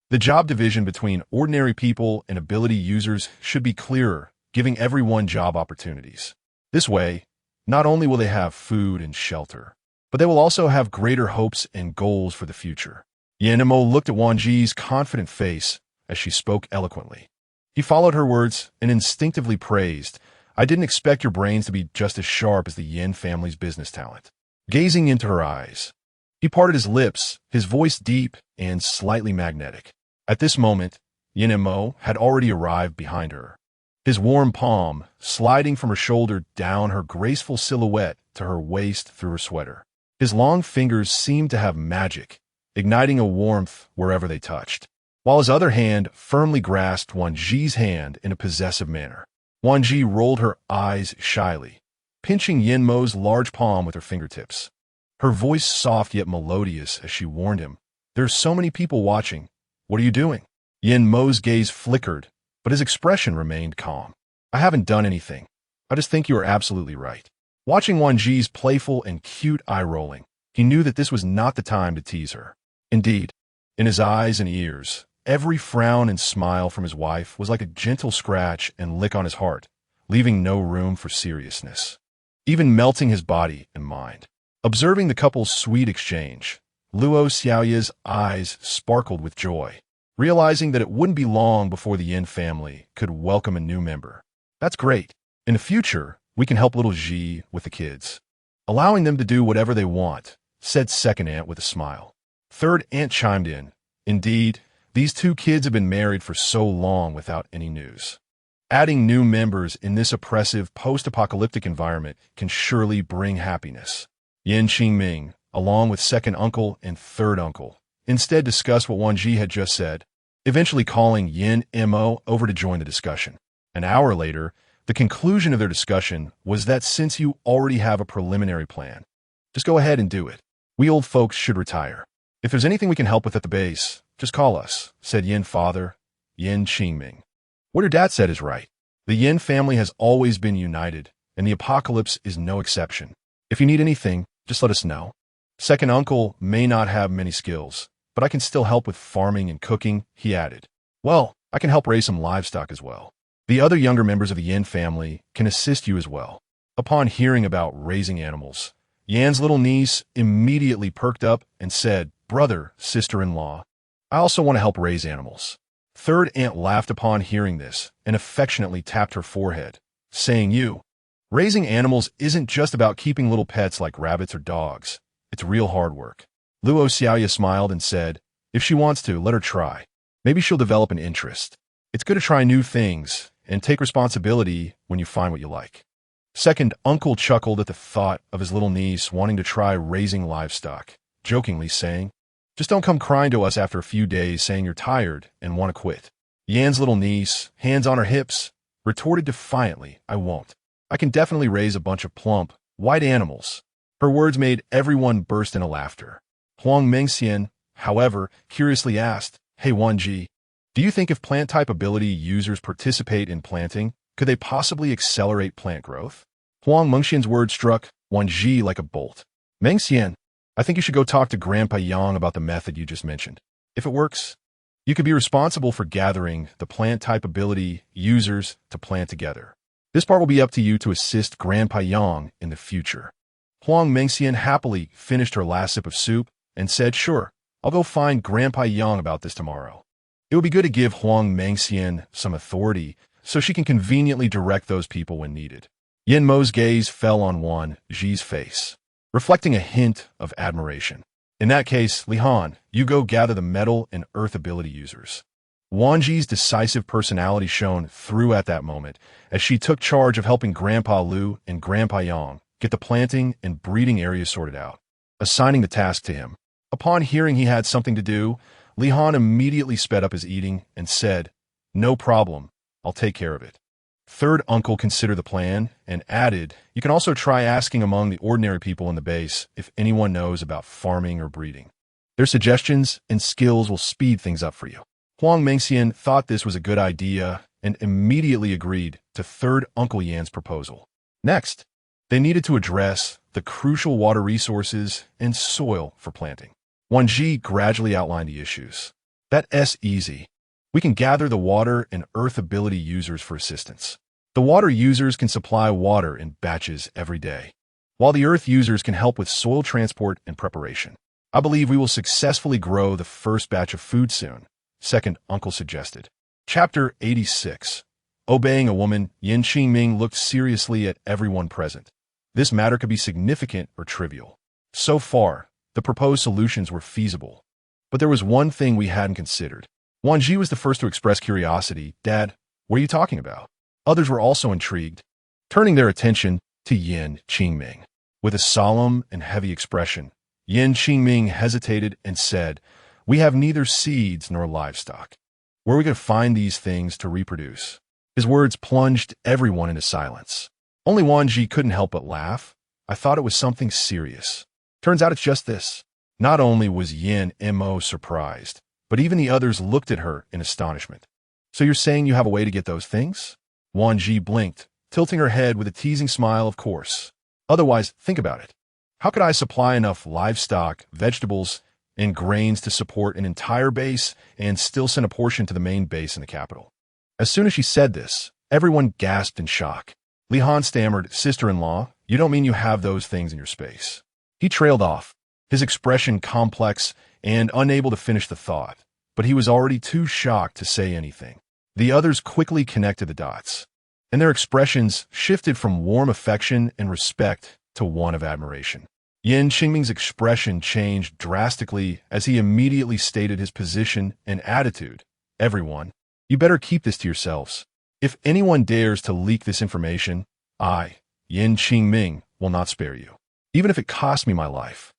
the job division between ordinary people and ability users should be clearer, giving everyone job opportunities. This way, not only will they have food and shelter, but they will also have greater hopes and goals for the future. Yin Mo looked at Wan Zhi's confident face as she spoke eloquently. He followed her words and instinctively praised, I didn't expect your brains to be just as sharp as the Yin family's business talent. Gazing into her eyes, he parted his lips, his voice deep and slightly magnetic. At this moment, Yin Mo had already arrived behind her. His warm palm, sliding from her shoulder down her graceful silhouette to her waist through her sweater. His long fingers seemed to have magic, igniting a warmth wherever they touched, while his other hand firmly grasped Wan Zhi's hand in a possessive manner. Wan Zhi rolled her eyes shyly, pinching Yin Mo's large palm with her fingertips. Her voice soft yet melodious as she warned him, "There are so many people watching. What are you doing?" Yin Mo's gaze flickered, but his expression remained calm. "I haven't done anything. I just think you are absolutely right." Watching Wan Zhi's playful and cute eye-rolling, he knew that this was not the time to tease her. Indeed, in his eyes and ears, every frown and smile from his wife was like a gentle scratch and lick on his heart, leaving no room for seriousness, even melting his body and mind. Observing the couple's sweet exchange, Luo Xiaoya's eyes sparkled with joy, realizing that it wouldn't be long before the Yin family could welcome a new member. "That's great. In the future, we can help little Zhi with the kids, allowing them to do whatever they want," said second aunt with a smile. Third aunt chimed in, "Indeed, these two kids have been married for so long without any news. Adding new members in this oppressive post-apocalyptic environment can surely bring happiness." Yin Qingming, along with second uncle and third uncle, instead discussed what Wan Zhi had just said, eventually calling Yin Mo over to join the discussion. An hour later, the conclusion of their discussion was that since you already have a preliminary plan, just go ahead and do it. "We old folks should retire. If there's anything we can help with at the base, just call us," said Yin father, Yin Qingming. "What your dad said is right. The Yin family has always been united, and the apocalypse is no exception. If you need anything, just let us know. Second uncle may not have many skills, but I can still help with farming and cooking," he added. "Well, I can help raise some livestock as well. The other younger members of the Yin family can assist you as well." Upon hearing about raising animals, Yan's little niece immediately perked up and said, "Brother, sister-in-law, I also want to help raise animals." Third aunt laughed upon hearing this and affectionately tapped her forehead, saying, Raising animals isn't just about keeping little pets like rabbits or dogs. It's real hard work." Luo Xiaoya smiled and said, "If she wants to, let her try. Maybe she'll develop an interest. It's good to try new things and take responsibility when you find what you like." Second uncle chuckled at the thought of his little niece wanting to try raising livestock, jokingly saying, "Just don't come crying to us after a few days saying you're tired and want to quit." Yan's little niece, hands on her hips, retorted defiantly, "I won't. I can definitely raise a bunch of plump, white animals." Her words made everyone burst into laughter. Huang Mengxian, however, curiously asked, "Hey Wan Zhi, do you think if plant-type ability users participate in planting, could they possibly accelerate plant growth?" Huang Mengxian's words struck Wan Zhi like a bolt. "Mengxian, I think you should go talk to Grandpa Yang about the method you just mentioned. If it works, you could be responsible for gathering the plant-type ability users to plant together. This part will be up to you to assist Grandpa Yang in the future." Huang Mengxian happily finished her last sip of soup and said, "Sure, I'll go find Grandpa Yang about this tomorrow." It would be good to give Huang Mengxian some authority so she can conveniently direct those people when needed. Yin Mo's gaze fell on Wan Zhi's face, reflecting a hint of admiration. "In that case, Li Han, you go gather the metal and earth ability users." Wan Zhi's decisive personality shone through at that moment as she took charge of helping Grandpa Lu and Grandpa Yang get the planting and breeding areas sorted out, assigning the task to him. Upon hearing he had something to do, Li Han immediately sped up his eating and said, "No problem, I'll take care of it." Third uncle considered the plan and added, "You can also try asking among the ordinary people in the base if anyone knows about farming or breeding. Their suggestions and skills will speed things up for you." Huang Mengxian thought this was a good idea and immediately agreed to third Uncle Yan's proposal. Next, they needed to address the crucial water resources and soil for planting. Wan Zhi gradually outlined the issues. "That's easy. We can gather the water and earth ability users for assistance. The water users can supply water in batches every day, while the earth users can help with soil transport and preparation. I believe we will successfully grow the first batch of food soon," second uncle suggested. Chapter 86. Obeying a woman, Yin Qingming looked seriously at everyone present. This matter could be significant or trivial. So far, the proposed solutions were feasible. But there was one thing we hadn't considered. Wan Zhi was the first to express curiosity. Dad, what are you talking about? Others were also intrigued, turning their attention to Yin Qingming. With a solemn and heavy expression, Yin Qingming hesitated and said, "We have neither seeds nor livestock. Where are we going to find these things to reproduce?" His words plunged everyone into silence. Only Wan Zhi couldn't help but laugh. "I thought it was something serious. Turns out it's just this." Not only was Yin Mo surprised, but even the others looked at her in astonishment. "So you're saying you have a way to get those things?" Wan Zhi blinked, tilting her head with a teasing smile. "Of course. Otherwise, think about it. How could I supply enough livestock, vegetables, and grains to support an entire base and still send a portion to the main base in the capital?" As soon as she said this, everyone gasped in shock. Li Han stammered, "Sister-in-law, you don't mean you have those things in your space?" He trailed off, his expression complex and unable to finish the thought, but he was already too shocked to say anything. The others quickly connected the dots, and their expressions shifted from warm affection and respect to one of admiration. Yin Qingming's expression changed drastically as he immediately stated his position and attitude. "Everyone, you better keep this to yourselves. If anyone dares to leak this information, I, Yin Qingming, will not spare you. Even if it costs me my life,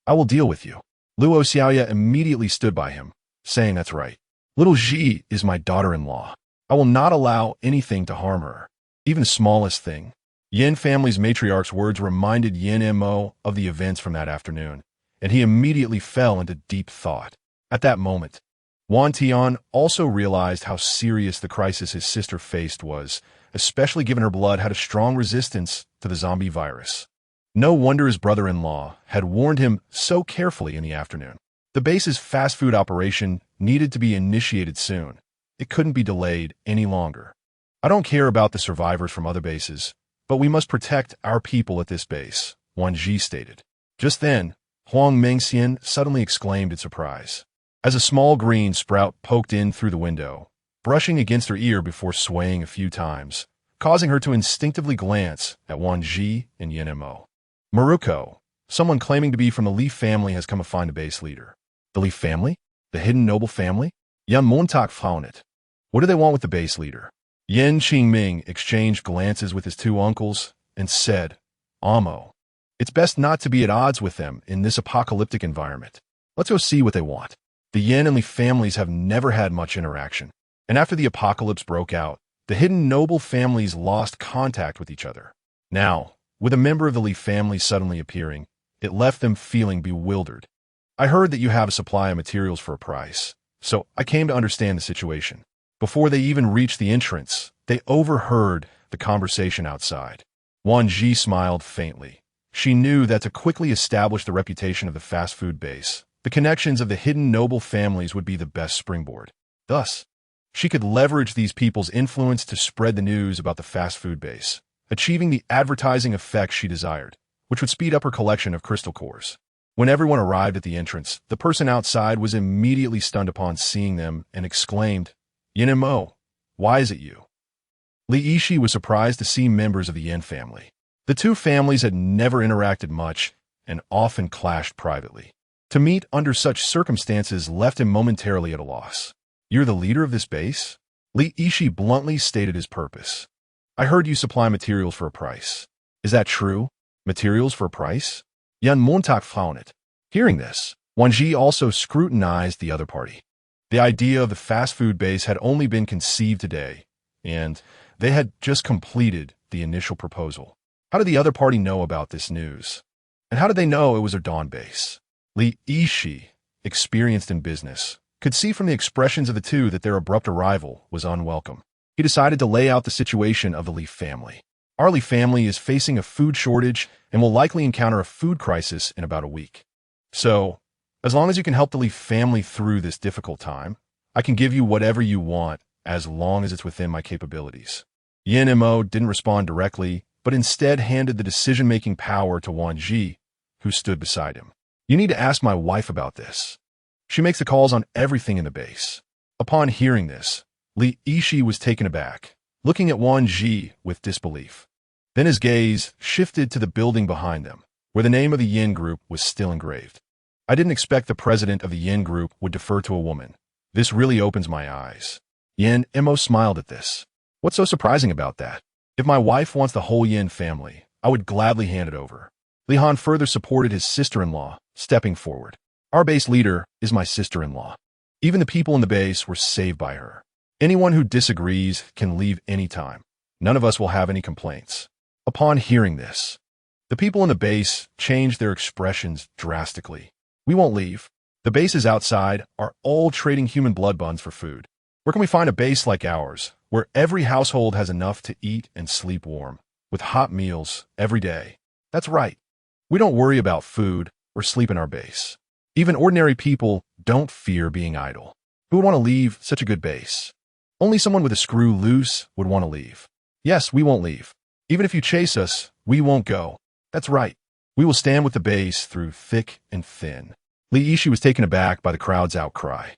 I will deal with you." Luo Xiaoya immediately stood by him, saying, "That's right. Little Zhi is my daughter-in-law. I will not allow anything to harm her, even the smallest thing." Yin family's matriarch's words reminded Yin Mo of the events from that afternoon, and he immediately fell into deep thought. At that moment, Wan Tian also realized how serious the crisis his sister faced was, especially given her blood had a strong resistance to the zombie virus. No wonder his brother-in-law had warned him so carefully in the afternoon. The base's fast food operation needed to be initiated soon. It couldn't be delayed any longer. "I don't care about the survivors from other bases, but we must protect our people at this base," Wan Zhi stated. Just then, Huang Mengxian suddenly exclaimed in surprise, as a small green sprout poked in through the window, brushing against her ear before swaying a few times, causing her to instinctively glance at Wan Zhi and Yin Mo. "Maruko, someone claiming to be from the Li family has come to find the base leader." "The Li family? The hidden noble family?" Yan Montak found it. "What do they want with the base leader?" Yin Qingming exchanged glances with his two uncles and said, "Amo, it's best not to be at odds with them in this apocalyptic environment. Let's go see what they want." The Yin and Li families have never had much interaction, and after the apocalypse broke out, the hidden noble families lost contact with each other. Now, with a member of the Li family suddenly appearing, it left them feeling bewildered. "I heard that you have a supply of materials for a price, so I came to understand the situation." Before they even reached the entrance, they overheard the conversation outside. Wan Zhi smiled faintly. She knew that to quickly establish the reputation of the fast food base, the connections of the hidden noble families would be the best springboard. Thus, she could leverage these people's influence to spread the news about the fast food base, achieving the advertising effect she desired, which would speed up her collection of crystal cores. When everyone arrived at the entrance, the person outside was immediately stunned upon seeing them and exclaimed, "Yin Mo, why is it you?" Li Yishi was surprised to see members of the Yin family. The two families had never interacted much and often clashed privately. To meet under such circumstances left him momentarily at a loss. "You're the leader of this base?" Li Yishi bluntly stated his purpose. "I heard you supply materials for a price. Is that true? Materials for a price?" Yan Montak found it. Hearing this, Wan Zhi also scrutinized the other party. The idea of the fast food base had only been conceived today, and they had just completed the initial proposal. How did the other party know about this news? And how did they know it was their dawn base? Li Yishi, experienced in business, could see from the expressions of the two that their abrupt arrival was unwelcome. He decided to lay out the situation of the Li family. "Our Li family is facing a food shortage and will likely encounter a food crisis in about a week. So, as long as you can help the Li family through this difficult time, I can give you whatever you want as long as it's within my capabilities." Yin Mo didn't respond directly, but instead handed the decision-making power to Wan Zhi, who stood beside him. "You need to ask my wife about this. She makes the calls on everything in the base." Upon hearing this, Li Yishi was taken aback, looking at Wan Zhi with disbelief. Then his gaze shifted to the building behind them, where the name of the Yin group was still engraved. "I didn't expect the president of the Yin group would defer to a woman. This really opens my eyes. Yin Mo smiled at this. What's so surprising about that? If my wife wants the whole Yin family, I would gladly hand it over. Li Han further supported his sister-in-law, stepping forward. Our base leader is my sister-in-law. Even the people in the base were saved by her. Anyone who disagrees can leave anytime. None of us will have any complaints. Upon hearing this, the people in the base changed their expressions drastically. We won't leave. The bases outside are all trading human blood buns for food. Where can we find a base like ours, where every household has enough to eat and sleep warm, with hot meals every day? That's right. We don't worry about food or sleep in our base. Even ordinary people don't fear being idle. Who would want to leave such a good base? Only someone with a screw loose would want to leave. Yes, we won't leave. Even if you chase us, we won't go. That's right. We will stand with the base through thick and thin. Li Yishi was taken aback by the crowd's outcry.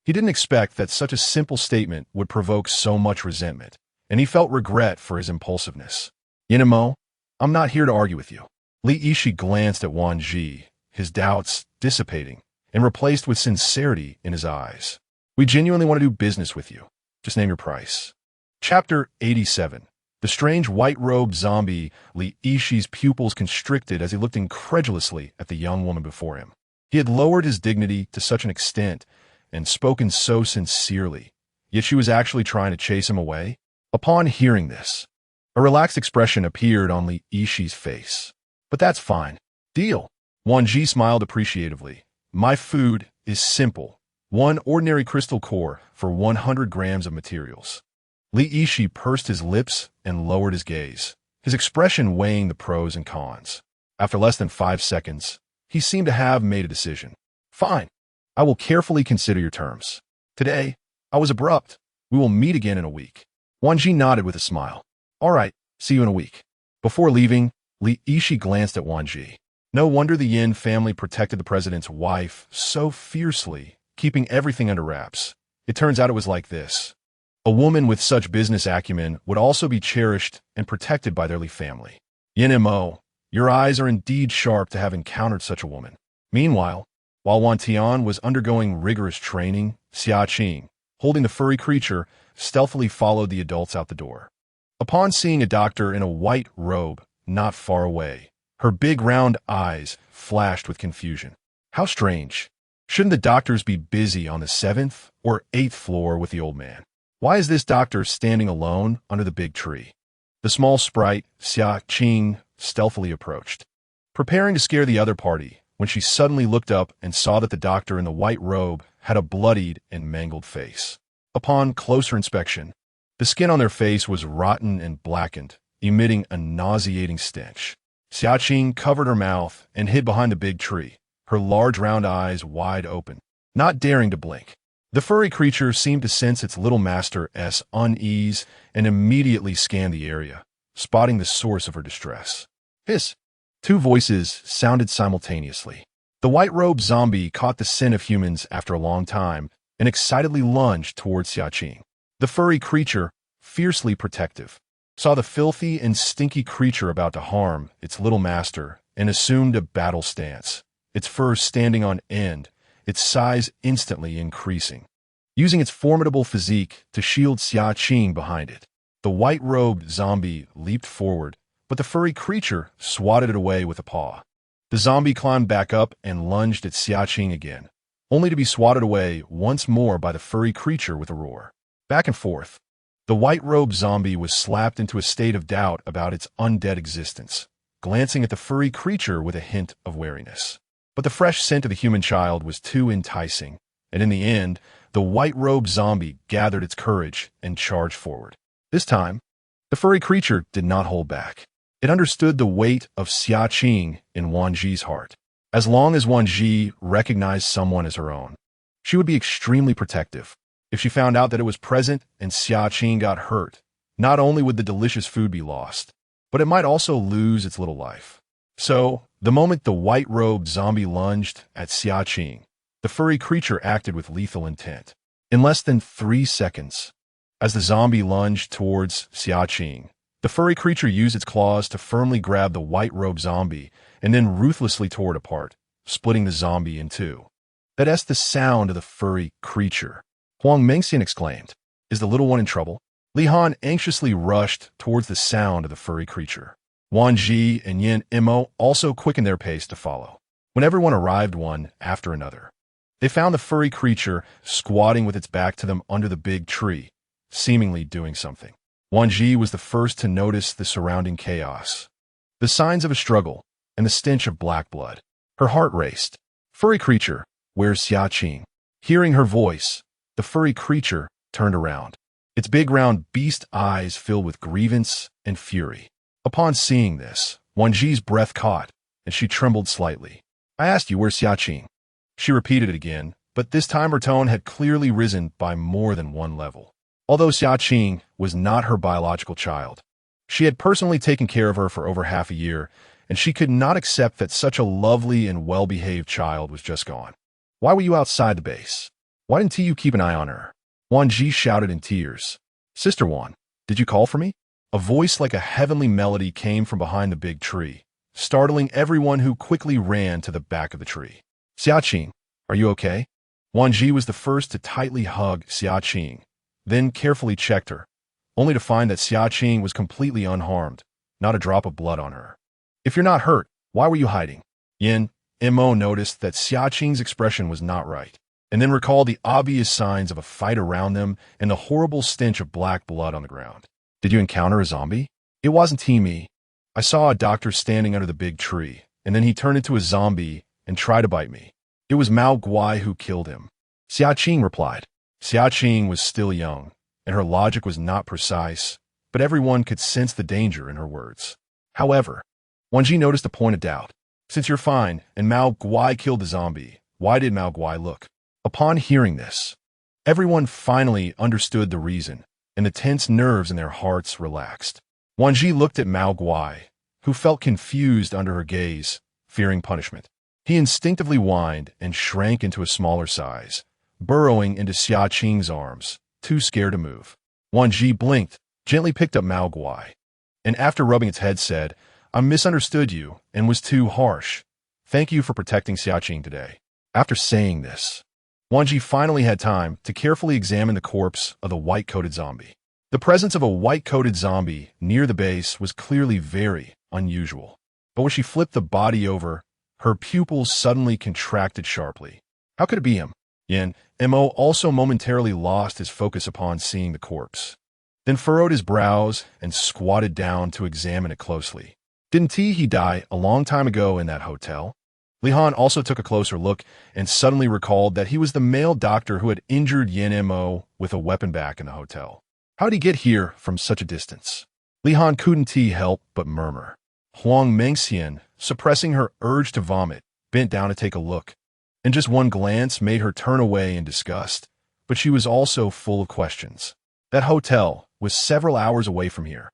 He didn't expect that such a simple statement would provoke so much resentment, and he felt regret for his impulsiveness. Yin Mo, I'm not here to argue with you. Li Yishi glanced at Wan Zhi, his doubts dissipating and replaced with sincerity in his eyes. We genuinely want to do business with you. Just name your price. Chapter 87. The strange white-robed zombie. Li Yishi's pupils constricted as he looked incredulously at the young woman before him. He had lowered his dignity to such an extent and spoken so sincerely, yet she was actually trying to chase him away. Upon hearing this, a relaxed expression appeared on Li Yishi's face. But that's fine. Deal. Wan Zhi smiled appreciatively. My food is simple. One ordinary crystal core for 100 grams of materials. Li Yishi pursed his lips and lowered his gaze, his expression weighing the pros and cons. After less than 5 seconds, he seemed to have made a decision. Fine. I will carefully consider your terms. Today, I was abrupt. We will meet again in a week. Wan Zhi nodded with a smile. All right, see you in a week. Before leaving, Li Yishi glanced at Wan Zhi. No wonder the Yin family protected the president's wife so fiercely, keeping everything under wraps. It turns out it was like this. A woman with such business acumen would also be cherished and protected by their Li family. Yin Mo, your eyes are indeed sharp to have encountered such a woman. Meanwhile, while Wan Tian was undergoing rigorous training, Xia Qing, holding the furry creature, stealthily followed the adults out the door. Upon seeing a doctor in a white robe not far away, her big round eyes flashed with confusion. How strange. Shouldn't the doctors be busy on the 7th or 8th floor with the old man? Why is this doctor standing alone under the big tree? The small sprite, Xia Qing, stealthily approached, preparing to scare the other party, when she suddenly looked up and saw that the doctor in the white robe had a bloodied and mangled face. Upon closer inspection, the skin on their face was rotten and blackened, emitting a nauseating stench. Xia Qing covered her mouth and hid behind the big tree, her large round eyes wide open, not daring to blink. The furry creature seemed to sense its little master's unease and immediately scanned the area, spotting the source of her distress. Hiss! 2 voices sounded simultaneously. The white-robed zombie caught the scent of humans after a long time and excitedly lunged towards Xia Qing. The furry creature, fiercely protective, saw the filthy and stinky creature about to harm its little master and assumed a battle stance, its fur standing on end, its size instantly increasing, using its formidable physique to shield Xia Qing behind it. The white-robed zombie leaped forward, but the furry creature swatted it away with a paw. The zombie climbed back up and lunged at Xia Qing again, only to be swatted away once more by the furry creature with a roar. Back and forth, the white-robed zombie was slapped into a state of doubt about its undead existence, glancing at the furry creature with a hint of wariness. But the fresh scent of the human child was too enticing, and in the end, the white-robed zombie gathered its courage and charged forward. This time, the furry creature did not hold back. It understood the weight of Xia Qing in Wan Zhi's heart. As long as Wan Zhi recognized someone as her own, she would be extremely protective. If she found out that it was present and Xia Qing got hurt, not only would the delicious food be lost, but it might also lose its little life. So, the moment the white-robed zombie lunged at Xia Qing, the furry creature acted with lethal intent. In less than 3 seconds, as the zombie lunged towards Xia Qing, the furry creature used its claws to firmly grab the white-robed zombie and then ruthlessly tore it apart, splitting the zombie in two. That's the sound of the furry creature. Huang Mengxian exclaimed. Is the little one in trouble? Li Han anxiously rushed towards the sound of the furry creature. Wan Zhi and Yin Mo also quickened their pace to follow. When everyone arrived one after another, they found the furry creature squatting with its back to them under the big tree, seemingly doing something. Wan Zhi was the first to notice the surrounding chaos, the signs of a struggle, and the stench of black blood. Her heart raced. Furry creature, where's Xia Qing? Hearing her voice, the furry creature turned around, its big round beast eyes filled with grievance and fury. Upon seeing this, Wan Zhi's breath caught, and she trembled slightly. I asked you where's Xia Qing? She repeated it again, but this time her tone had clearly risen by more than one level. Although Xia Qing was not her biological child, she had personally taken care of her for over half a year, and she could not accept that such a lovely and well-behaved child was just gone. Why were you outside the base? Why didn't you keep an eye on her? Wan Zhi shouted in tears. Sister Wan, did you call for me? A voice like a heavenly melody came from behind the big tree, startling everyone who quickly ran to the back of the tree. Xia Qing, are you okay? Wan Zhi was the first to tightly hug Xia Qing, then carefully checked her, only to find that Xia Qing was completely unharmed, not a drop of blood on her. If you're not hurt, why were you hiding? Yin Mo noticed that Xia Qing's expression was not right, and then recalled the obvious signs of a fight around them and the horrible stench of black blood on the ground. Did you encounter a zombie? It wasn't me. I saw a doctor standing under the big tree, and then he turned into a zombie and tried to bite me. It was Mao Guai who killed him. Xia Qing replied. Xia Qing was still young, and her logic was not precise, but everyone could sense the danger in her words. However, Wan Zhi noticed a point of doubt. Since you're fine, and Mao Guai killed the zombie, why did Mao Guai look? Upon hearing this, everyone finally understood the reason, and the tense nerves in their hearts relaxed. Wan Zhi looked at Mao Guai, who felt confused under her gaze, fearing punishment. He instinctively whined and shrank into a smaller size, burrowing into Xia Qing's arms, too scared to move. Wan Zhi blinked, gently picked up Mao Guai, and after rubbing its head said, I misunderstood you and was too harsh. Thank you for protecting Xia Qing today. After saying this, Wan Zhi finally had time to carefully examine the corpse of the white-coated zombie. The presence of a white-coated zombie near the base was clearly very unusual. But when she flipped the body over, her pupils suddenly contracted sharply. How could it be him? Yin Mo also momentarily lost his focus upon seeing the corpse, then furrowed his brows and squatted down to examine it closely. Didn't he die a long time ago in that hotel? Li Han also took a closer look and suddenly recalled that he was the male doctor who had injured Yin Mo with a weapon back in the hotel. How did he get here from such a distance? Li Han couldn't help but murmur. Huang Mengxian, suppressing her urge to vomit, bent down to take a look, and just one glance made her turn away in disgust, but she was also full of questions. That hotel was several hours away from here.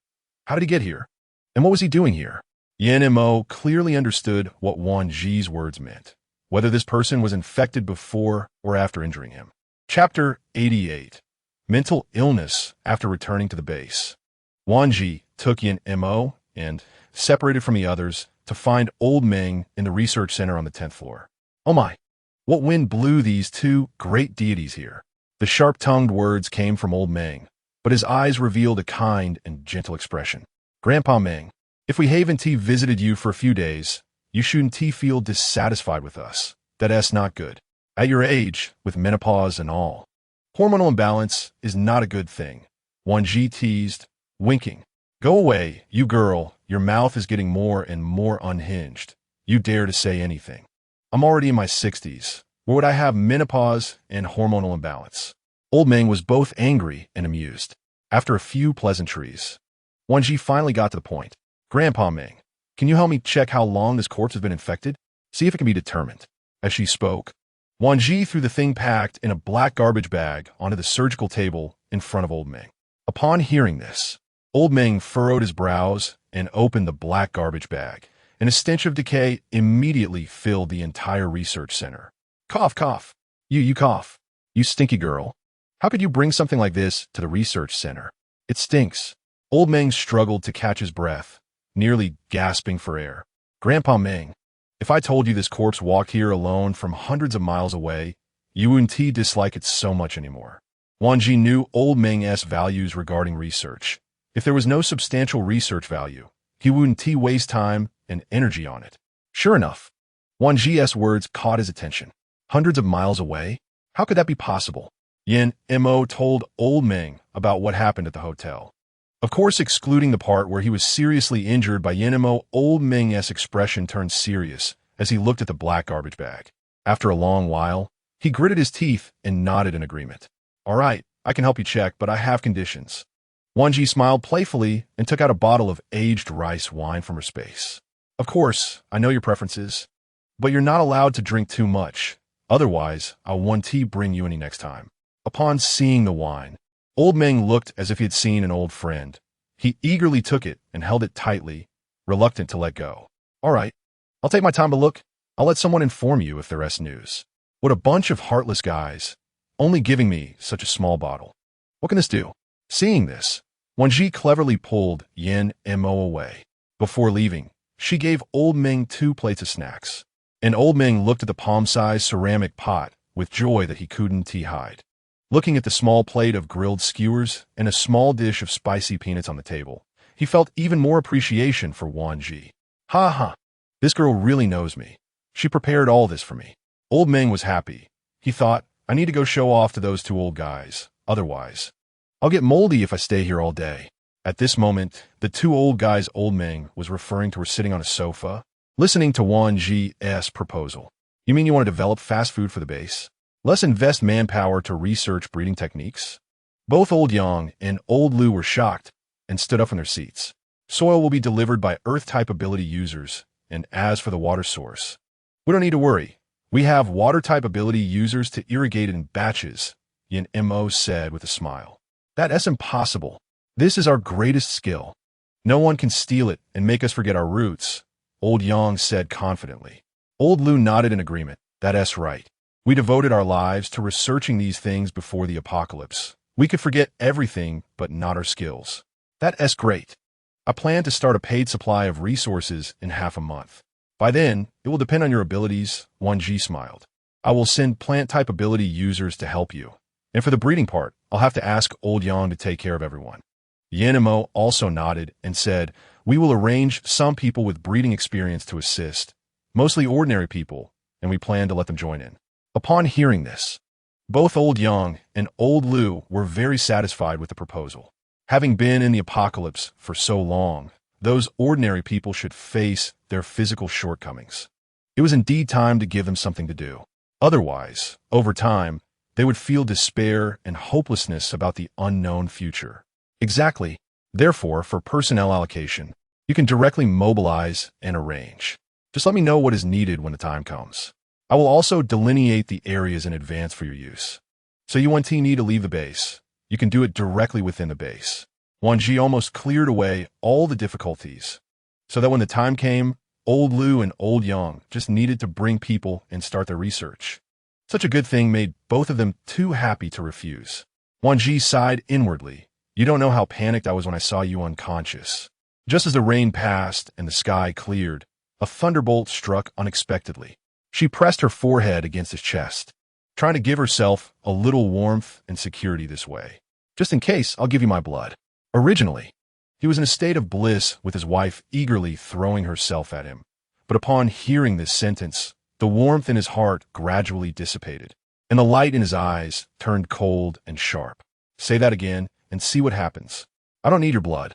How did he get here? And what was he doing here? Yin Mo clearly understood what Wan Zhi's words meant, whether this person was infected before or after injuring him. Chapter 88. Mental Illness After Returning to the Base. Wan Zhi took Yin Mo and, separated from the others, to find Old Meng in the research center on the 10th floor. Oh my! What wind blew these two great deities here? The sharp-tongued words came from Old Meng, but his eyes revealed a kind and gentle expression. Grandpa Meng, if we haven't visited you for a few days, you shouldn't feel dissatisfied with us. That's not good. At your age, with menopause and all, hormonal imbalance is not a good thing. Wan Zhi teased, winking. Go away, you girl. Your mouth is getting more and more unhinged. You dare to say anything. I'm already in my 60s. Where would I have menopause and hormonal imbalance? Old Meng was both angry and amused. After a few pleasantries, Wan Zhi finally got to the point. Grandpa Meng, can you help me check how long this corpse has been infected? See if it can be determined. As she spoke, Wan Zhi threw the thing packed in a black garbage bag onto the surgical table in front of Old Meng. Upon hearing this, Old Meng furrowed his brows and opened the black garbage bag, and a stench of decay immediately filled the entire research center. Cough, cough. You cough. You stinky girl. How could you bring something like this to the research center? It stinks. Old Meng struggled to catch his breath, nearly gasping for air. Grandpa Meng, if I told you this corpse walked here alone from hundreds of miles away, you wouldn't dislike it so much anymore. Wan Zhi knew old Meng's values regarding research. If there was no substantial research value, he wouldn't waste time and energy on it. Sure enough, Wan Zhi's words caught his attention. Hundreds of miles away? How could that be possible? Yin Mo told old Meng about what happened at the hotel. Of course, excluding the part where he was seriously injured by Yin Mo, old Meng's expression turned serious as he looked at the black garbage bag. After a long while, he gritted his teeth and nodded in agreement. All right, I can help you check, but I have conditions. Wan Zhi smiled playfully and took out a bottle of aged rice wine from her space. Of course, I know your preferences, but you're not allowed to drink too much. Otherwise, I'll bring you any next time. Upon seeing the wine, old Meng looked as if he had seen an old friend. He eagerly took it and held it tightly, reluctant to let go. All right, I'll take my time to look. I'll let someone inform you if there is news. What a bunch of heartless guys, only giving me such a small bottle. What can this do? Seeing this, Wan Zhi cleverly pulled Yin Mo away. Before leaving, she gave old Meng 2 plates of snacks. And old Meng looked at the palm-sized ceramic pot with joy that he couldn't hide. Looking at the small plate of grilled skewers and a small dish of spicy peanuts on the table, he felt even more appreciation for Wan Zhi. Ha ha, this girl really knows me. She prepared all this for me. Old Meng was happy. He thought, I need to go show off to those 2 old guys. Otherwise, I'll get moldy if I stay here all day. At this moment, the 2 old guys old Meng was referring to were sitting on a sofa, listening to Wan Zhi's proposal. You mean you want to develop fast food for the base? Let's invest manpower to research breeding techniques? Both old Yang and old Lu were shocked and stood up from their seats. Soil will be delivered by Earth-type ability users, and as for the water source, we don't need to worry. We have water-type ability users to irrigate it in batches, Yin Mo said with a smile. That's impossible. This is our greatest skill. No one can steal it and make us forget our roots, old Yang said confidently. Old Lu nodded in agreement. That's right. We devoted our lives to researching these things before the apocalypse. We could forget everything, but not our skills. That's great. I plan to start a paid supply of resources in half a month. By then, it will depend on your abilities, Wan Zhi smiled. I will send plant-type ability users to help you. And for the breeding part, I'll have to ask old Yang to take care of everyone. Yin Mo also nodded and said, we will arrange some people with breeding experience to assist, mostly ordinary people, and we plan to let them join in. Upon hearing this, both old Yang and old Lu were very satisfied with the proposal. Having been in the apocalypse for so long, those ordinary people should face their physical shortcomings. It was indeed time to give them something to do. Otherwise, over time, they would feel despair and hopelessness about the unknown future. Exactly. Therefore, for personnel allocation, you can directly mobilize and arrange. Just let me know what is needed when the time comes. I will also delineate the areas in advance for your use. So you need to leave the base. You can do it directly within the base. Wan Zhi almost cleared away all the difficulties, so that when the time came, old Lu and old Yang just needed to bring people and start their research. Such a good thing made both of them too happy to refuse. Wan Zhi sighed inwardly. You don't know how panicked I was when I saw you unconscious. Just as the rain passed and the sky cleared, a thunderbolt struck unexpectedly. She pressed her forehead against his chest, trying to give herself a little warmth and security this way. Just in case, I'll give you my blood. Originally, he was in a state of bliss with his wife eagerly throwing herself at him. But upon hearing this sentence, the warmth in his heart gradually dissipated, and the light in his eyes turned cold and sharp. Say that again and see what happens. I don't need your blood,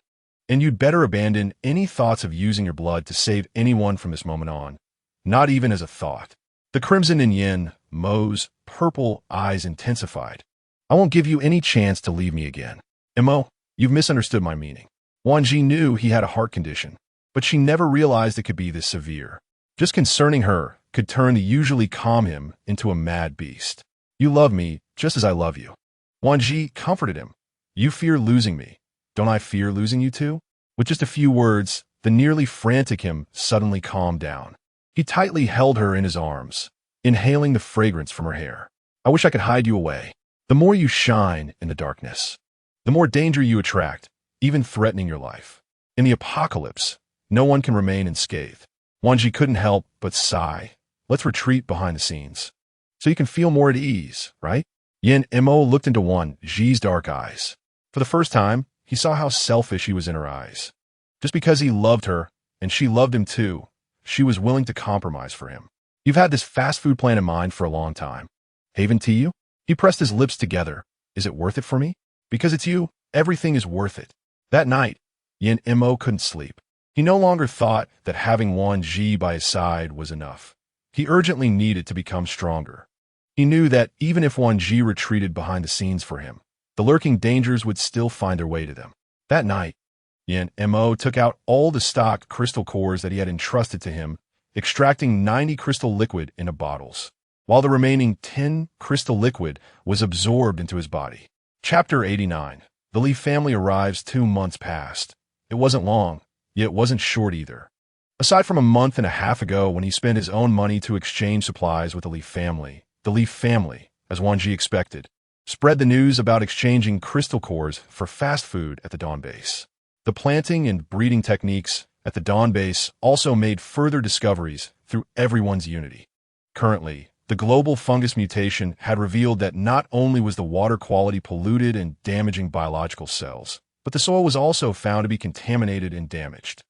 and you'd better abandon any thoughts of using your blood to save anyone from this moment on. Not even as a thought. The crimson in Yin Mo's purple eyes intensified. I won't give you any chance to leave me again. Mo, you've misunderstood my meaning. Wan Zhi knew he had a heart condition, but she never realized it could be this severe. Just concerning her could turn the usually calm him into a mad beast. You love me just as I love you. Wan Zhi comforted him. You fear losing me. Don't I fear losing you too? With just a few words, the nearly frantic him suddenly calmed down. He tightly held her in his arms, inhaling the fragrance from her hair. I wish I could hide you away. The more you shine in the darkness, the more danger you attract, even threatening your life. In the apocalypse, no one can remain unscathed. Wan Zhi couldn't help but sigh. Let's retreat behind the scenes. So you can feel more at ease, right? Yin Mo looked into Wan Zhi's dark eyes. For the first time, he saw how selfish he was in her eyes. Just because he loved her, and she loved him too, she was willing to compromise for him. You've had this fast food plan in mind for a long time. Haven to you? He pressed his lips together. Is it worth it for me? Because it's you, everything is worth it. That night, Yin Mo couldn't sleep. He no longer thought that having Wan Zhi by his side was enough. He urgently needed to become stronger. He knew that even if Wan Zhi retreated behind the scenes for him, the lurking dangers would still find their way to them. That night, Yin Mo took out all the stocked crystal cores that he had entrusted to him, extracting 90 crystal liquid into bottles, while the remaining 10 crystal liquid was absorbed into his body. Chapter 89. The Li family arrives 2 months past. It wasn't long, yet it wasn't short either. Aside from a month and a half ago when he spent his own money to exchange supplies with the Li family, as Wan Zhi expected, spread the news about exchanging crystal cores for fast food at the Dawn base. The planting and breeding techniques at the Dawn base also made further discoveries through everyone's unity. Currently, the global fungus mutation had revealed that not only was the water quality polluted and damaging biological cells, but the soil was also found to be contaminated and damaged.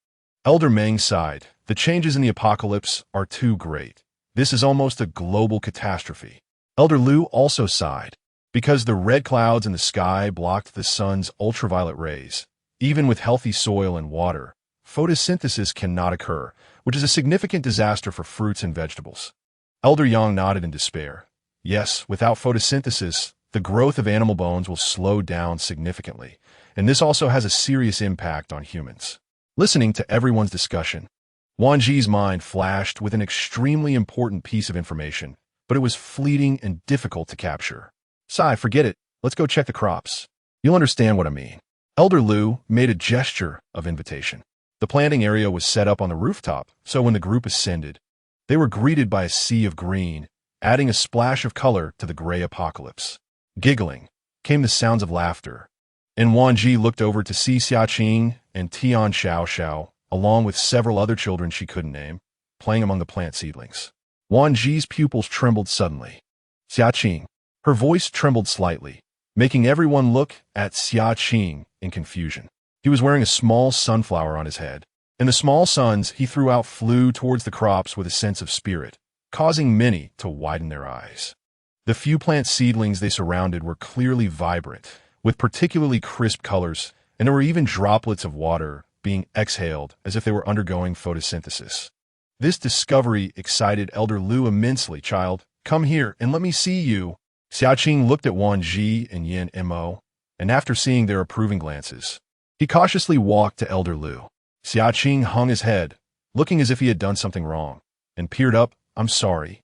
Elder Meng sighed. The changes in the apocalypse are too great. This is almost a global catastrophe. Elder Lu also sighed. Because the red clouds in the sky blocked the sun's ultraviolet rays, even with healthy soil and water, photosynthesis cannot occur, which is a significant disaster for fruits and vegetables. Elder Yang nodded in despair. Yes, without photosynthesis, the growth of animal bones will slow down significantly, and this also has a serious impact on humans. Listening to everyone's discussion, Wan Zhi's mind flashed with an extremely important piece of information, but it was fleeting and difficult to capture. Sai, forget it. Let's go check the crops. You'll understand what I mean. Elder Lu made a gesture of invitation. The planting area was set up on the rooftop, so when the group ascended, they were greeted by a sea of green, adding a splash of color to the gray apocalypse. Giggling came the sounds of laughter, and Wan Zhi looked over to see Xiaqing and Tian Xiao, along with several other children she couldn't name, playing among the plant seedlings. Wan Zhi's pupils trembled suddenly. Xiaqing. Her voice trembled slightly, making everyone look at Xiaqing in confusion. He was wearing a small sunflower on his head, and the small suns he threw out flew towards the crops with a sense of spirit, causing many to widen their eyes. The few plant seedlings they surrounded were clearly vibrant, with particularly crisp colors, and there were even droplets of water being exhaled as if they were undergoing photosynthesis. This discovery excited Elder Lu immensely. Child, come here and let me see you. Xiaqing looked at Wan Zhi and Yin Mo, and after seeing their approving glances, he cautiously walked to Elder Lu. Xiaqing hung his head, looking as if he had done something wrong, and peered up. I'm sorry.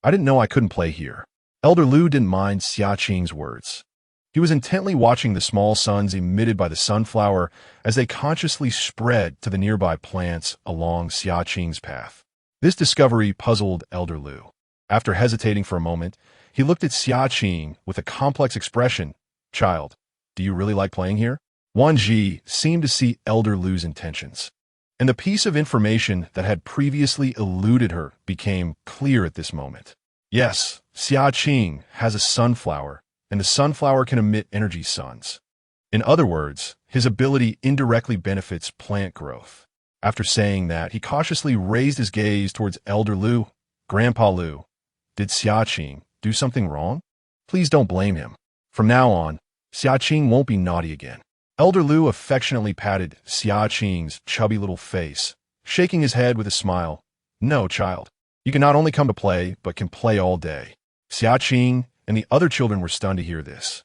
I didn't know I couldn't play here. Elder Lu didn't mind Xiaqing's words. He was intently watching the small suns emitted by the sunflower as they consciously spread to the nearby plants along Xiaqing's path. This discovery puzzled Elder Lu. After hesitating for a moment, he looked at Xiaqing with a complex expression. Child, do you really like playing here? Wan Zhi seemed to see Elder Lu's intentions, and the piece of information that had previously eluded her became clear at this moment. Yes, Xiaqing has a sunflower, and the sunflower can emit energy suns. In other words, his ability indirectly benefits plant growth. After saying that, he cautiously raised his gaze towards Elder Lu. Grandpa Lu, did Xiaqing do something wrong? Please don't blame him. From now on, Xiaqing won't be naughty again. Elder Lu affectionately patted Xiaqing's chubby little face, shaking his head with a smile. No, child. You can not only come to play, but can play all day. Xiaqing and the other children were stunned to hear this,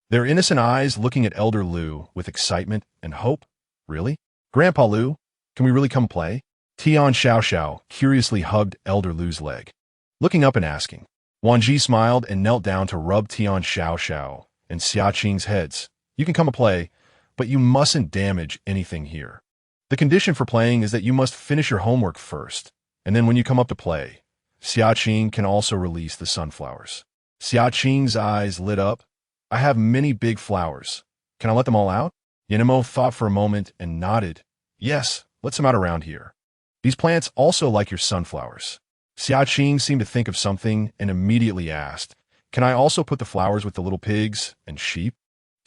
their innocent eyes looking at Elder Lu with excitement and hope. Really? Grandpa Lu, can we really come play? Tian Xiao curiously hugged Elder Lu's leg, looking up and asking. Wan Zhi smiled and knelt down to rub Tian Xiao and Xiaqing's heads. You can come and play, but you mustn't damage anything here. The condition for playing is that you must finish your homework first, and then when you come up to play, Xiaqing can also release the sunflowers. Xiaqing's eyes lit up. I have many big flowers. Can I let them all out? Yin Mo thought for a moment and nodded. Yes, let some out around here. These plants also like your sunflowers. Xiaqing seemed to think of something and immediately asked, Can I also put the flowers with the little pigs and sheep?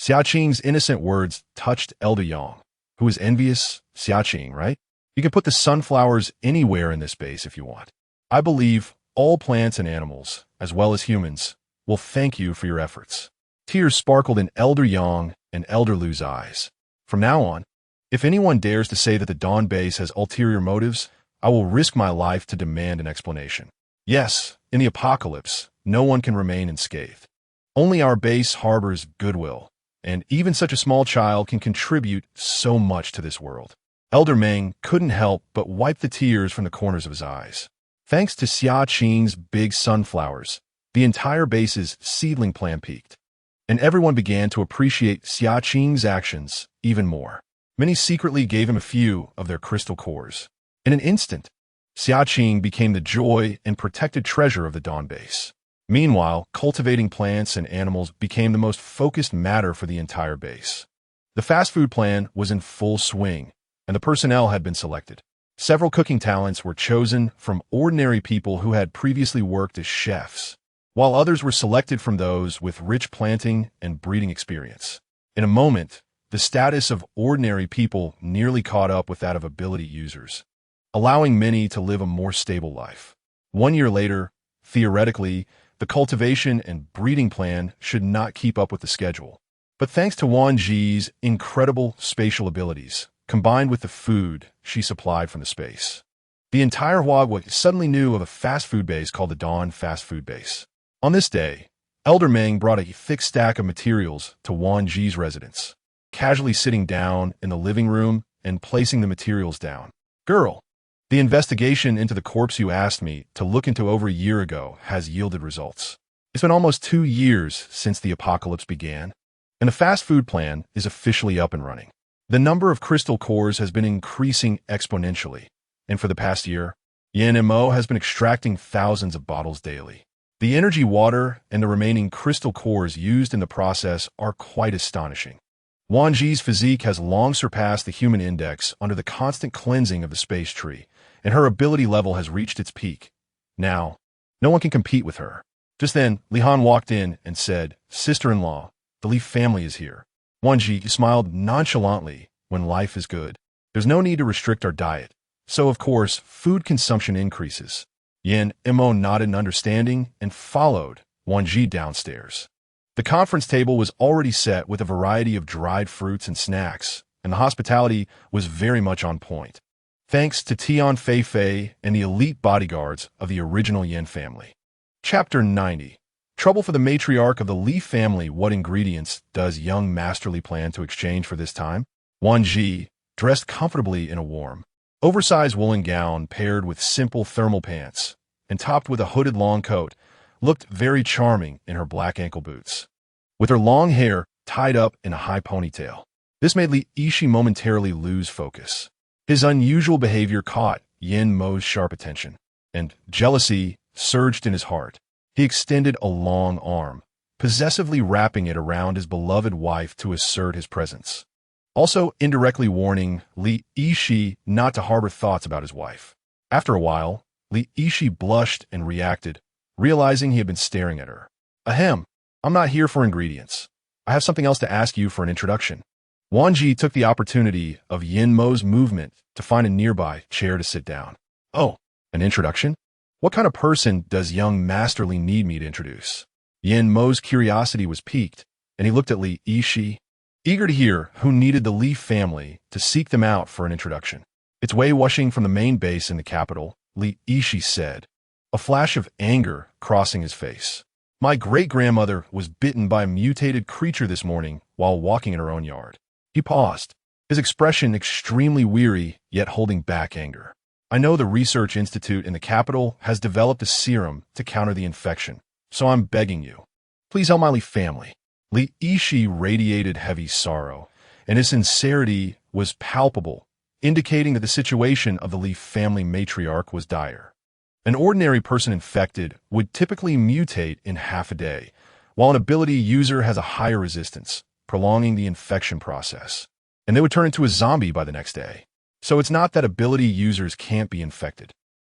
Xiaqing's innocent words touched Elder Yang, who was envious. Xiaqing, right? You can put the sunflowers anywhere in this base if you want. I believe all plants and animals, as well as humans, will thank you for your efforts. Tears sparkled in Elder Yang and Elder Lu's eyes. From now on, if anyone dares to say that the Dawn base has ulterior motives, I will risk my life to demand an explanation. Yes, in the apocalypse, no one can remain unscathed. Only our base harbors goodwill, and even such a small child can contribute so much to this world. Elder Meng couldn't help but wipe the tears from the corners of his eyes. Thanks to Xiaqing's big sunflowers, the entire base's seedling plan peaked, and everyone began to appreciate Xiaqing's actions even more. Many secretly gave him a few of their crystal cores. In an instant, Xiaqing became the joy and protected treasure of the Dawn base. Meanwhile, cultivating plants and animals became the most focused matter for the entire base. The fast food plan was in full swing, and the personnel had been selected. Several cooking talents were chosen from ordinary people who had previously worked as chefs, while others were selected from those with rich planting and breeding experience. In a moment, the status of ordinary people nearly caught up with that of ability users, allowing many to live a more stable life. 1 year later, theoretically, the cultivation and breeding plan should not keep up with the schedule. But thanks to Wan Zhi's incredible spatial abilities, combined with the food she supplied from the space, the entire Huawei suddenly knew of a fast food base called the Dawn Fast Food Base. On this day, Elder Meng brought a thick stack of materials to Wan Zhi's residence, casually sitting down in the living room and placing the materials down. Girl, the investigation into the corpse you asked me to look into over a year ago has yielded results. It's been almost 2 years since the apocalypse began, and the fast food plan is officially up and running. The number of crystal cores has been increasing exponentially, and for the past year, Yan Mo has been extracting thousands of bottles daily. The energy water and the remaining crystal cores used in the process are quite astonishing. Wan Zhi's physique has long surpassed the human index under the constant cleansing of the space tree, and her ability level has reached its peak. Now, no one can compete with her. Just then, Li Han walked in and said, "Sister-in-law, the Li family is here." Wan Zhi smiled nonchalantly. When life is good, there's no need to restrict our diet. So, of course, food consumption increases. Yan Mo nodded in understanding and followed Wan Zhi downstairs. The conference table was already set with a variety of dried fruits and snacks, and the hospitality was very much on point, thanks to Tian Fei Fei and the elite bodyguards of the original Yan family. Chapter 90. Trouble for the matriarch of the Li family. What ingredients does young Master Li plan to exchange for this time? Wan Zhi, dressed comfortably in a warm, oversized woolen gown paired with simple thermal pants and topped with a hooded long coat, looked very charming in her black ankle boots, with her long hair tied up in a high ponytail. This made Li Yishi momentarily lose focus. His unusual behavior caught Yan Mo's sharp attention, and jealousy surged in his heart. He extended a long arm, possessively wrapping it around his beloved wife to assert his presence, also indirectly warning Li Yishi not to harbor thoughts about his wife. After a while, Li Yishi blushed and reacted, realizing he had been staring at her. "Ahem, I'm not here for ingredients. I have something else to ask you for an introduction." Wan Zhi took the opportunity of Yan Mo's movement to find a nearby chair to sit down. "Oh, an introduction? What kind of person does young Master Li need me to introduce?" Yan Mo's curiosity was piqued, and he looked at Li Yishi, eager to hear who needed the Li family to seek them out for an introduction. "It's Wei Wuxing from the main base in the capital," Li Yishi said, a flash of anger crossing his face. "My great-grandmother was bitten by a mutated creature this morning while walking in her own yard." He paused, his expression extremely weary, yet holding back anger. "I know the research institute in the capital has developed a serum to counter the infection, so I'm begging you, please help my Li family." Li Yishi radiated heavy sorrow, and his sincerity was palpable, indicating that the situation of the Li family matriarch was dire. An ordinary person infected would typically mutate in half a day, while an ability user has a higher resistance, prolonging the infection process, and they would turn into a zombie by the next day. So it's not that ability users can't be infected.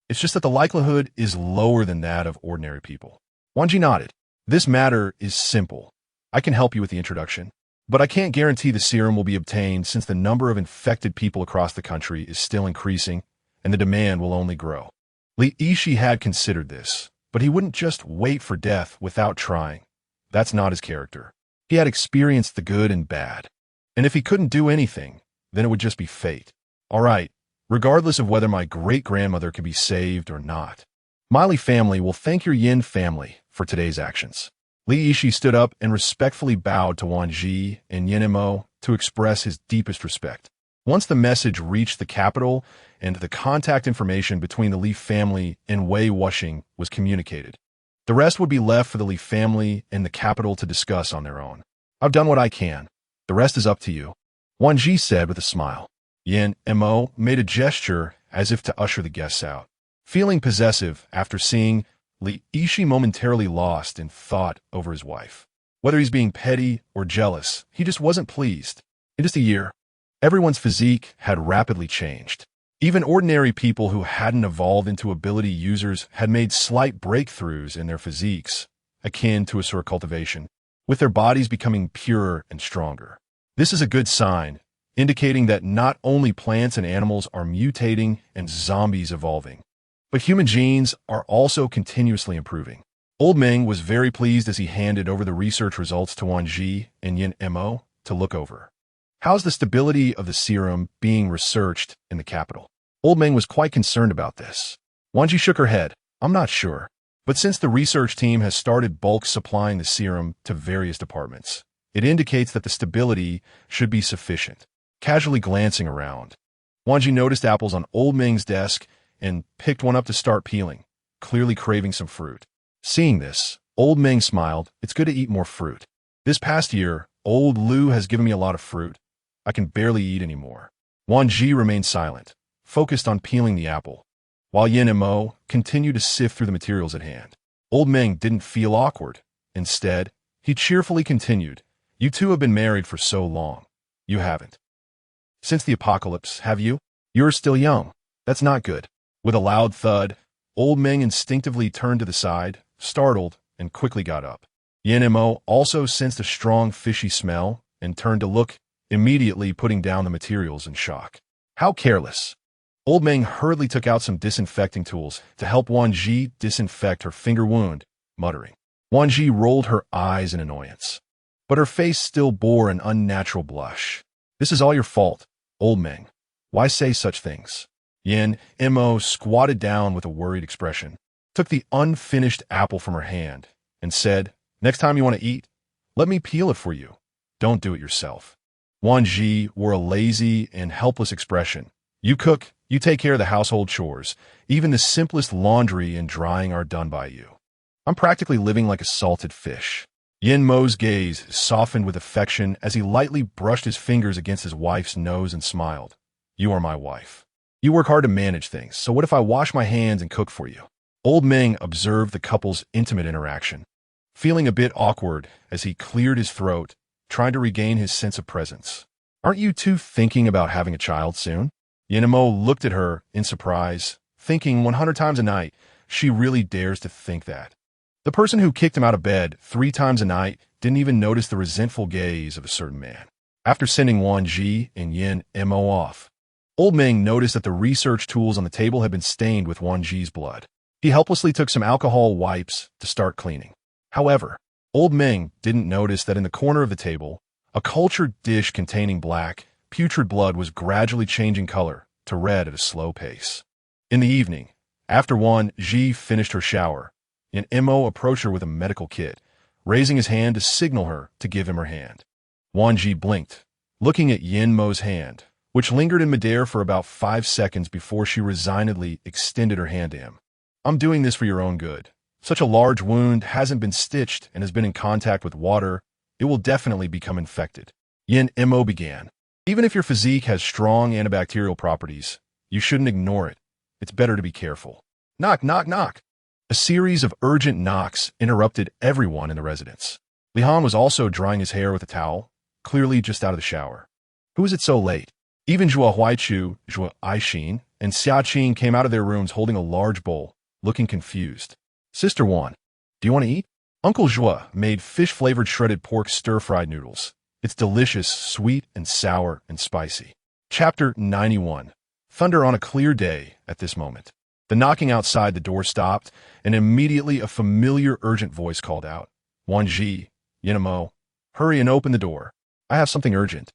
It's just that the likelihood is lower than that of ordinary people. Wan Zhi nodded. This matter is simple. I can help you with the introduction, but I can't guarantee the serum will be obtained since the number of infected people across the country is still increasing and the demand will only grow. Li Yishi had considered this, but he wouldn't just wait for death without trying. That's not his character. He had experienced the good and bad. And if he couldn't do anything, then it would just be fate. All right, regardless of whether my great-grandmother could be saved or not. Miley family will thank your Yin family for today's actions. Li Yishi stood up and respectfully bowed to Wan Zhi and Yin Mo to express his deepest respect. Once the message reached the capital and the contact information between the Li family and Wei Wuxing was communicated, the rest would be left for the Li family and the capital to discuss on their own. I've done what I can. The rest is up to you, Wan Zhi said with a smile. Yin Mo made a gesture as if to usher the guests out. Feeling possessive after seeing Li Yishi momentarily lost in thought over his wife. Whether he's being petty or jealous, he just wasn't pleased. In just a year, everyone's physique had rapidly changed. Even ordinary people who hadn't evolved into ability users had made slight breakthroughs in their physiques, akin to a sort of cultivation, with their bodies becoming purer and stronger. This is a good sign, indicating that not only plants and animals are mutating and zombies evolving, but human genes are also continuously improving. Old Meng was very pleased as he handed over the research results to Wan Zhi and Yin Mo to look over. How's the stability of the serum being researched in the capital? Old Meng was quite concerned about this. Wan Zhi shook her head. I'm not sure. But since the research team has started bulk supplying the serum to various departments, it indicates that the stability should be sufficient. Casually glancing around, Wan Zhi noticed apples on Old Meng's desk and picked one up to start peeling, clearly craving some fruit. Seeing this, Old Meng smiled. It's good to eat more fruit. This past year, Old Lu has given me a lot of fruit. I can barely eat anymore. Wan Zhi remained silent, focused on peeling the apple, while Yin Mo continued to sift through the materials at hand. Old Meng didn't feel awkward. Instead, he cheerfully continued, You two have been married for so long. You haven't. Since the apocalypse, have you? You're still young. That's not good. With a loud thud, Old Meng instinctively turned to the side, startled, and quickly got up. Yin Mo also sensed a strong fishy smell and turned to look, immediately putting down the materials in shock. How careless. Old Meng hurriedly took out some disinfecting tools to help Wan Zhi disinfect her finger wound, muttering. Wan Zhi rolled her eyes in annoyance, but her face still bore an unnatural blush. This is all your fault, Old Meng. Why say such things? Yin Mo squatted down with a worried expression, took the unfinished apple from her hand, and said, Next time you want to eat, let me peel it for you. Don't do it yourself. Wan Zhi wore a lazy and helpless expression. You cook, you take care of the household chores. Even the simplest laundry and drying are done by you. I'm practically living like a salted fish. Yin Mo's gaze softened with affection as he lightly brushed his fingers against his wife's nose and smiled. You are my wife. You work hard to manage things, so what if I wash my hands and cook for you? Old Meng observed the couple's intimate interaction, feeling a bit awkward as he cleared his throat, trying to regain his sense of presence. Aren't you two thinking about having a child soon? Yin Mo looked at her in surprise, thinking 100 times a night, she really dares to think that. The person who kicked him out of bed 3 times a night didn't even notice the resentful gaze of a certain man. After sending Wan Zhi and Yin Mo off, Old Meng noticed that the research tools on the table had been stained with Wan Zhi's blood. He helplessly took some alcohol wipes to start cleaning. However, Old Meng didn't notice that in the corner of the table, a cultured dish containing black, putrid blood was gradually changing color to red at a slow pace. In the evening, after Wan Zhi finished her shower, Yin Mo approached her with a medical kit, raising his hand to signal her to give him her hand. Wan Zhi blinked, looking at Yin Mo's hand, which lingered in midair for about 5 seconds before she resignedly extended her hand to him. I'm doing this for your own good. Such a large wound hasn't been stitched and has been in contact with water. It will definitely become infected. Yin Mo began. Even if your physique has strong antibacterial properties, you shouldn't ignore it. It's better to be careful. Knock, knock, knock. A series of urgent knocks interrupted everyone in the residence. Li Han was also drying his hair with a towel, clearly just out of the shower. Who is it so late? Even Zhuo Huaichu, Zhuo Aixin, and Xia Qing came out of their rooms holding a large bowl, looking confused. Sister Wan, do you want to eat? Uncle Zhua made fish-flavored shredded pork stir-fried noodles. It's delicious, sweet and sour and spicy. Chapter 91. Thunder on a clear day at this moment. The knocking outside the door stopped, and immediately a familiar, urgent voice called out, "Wan Zhi, hurry and open the door. I have something urgent.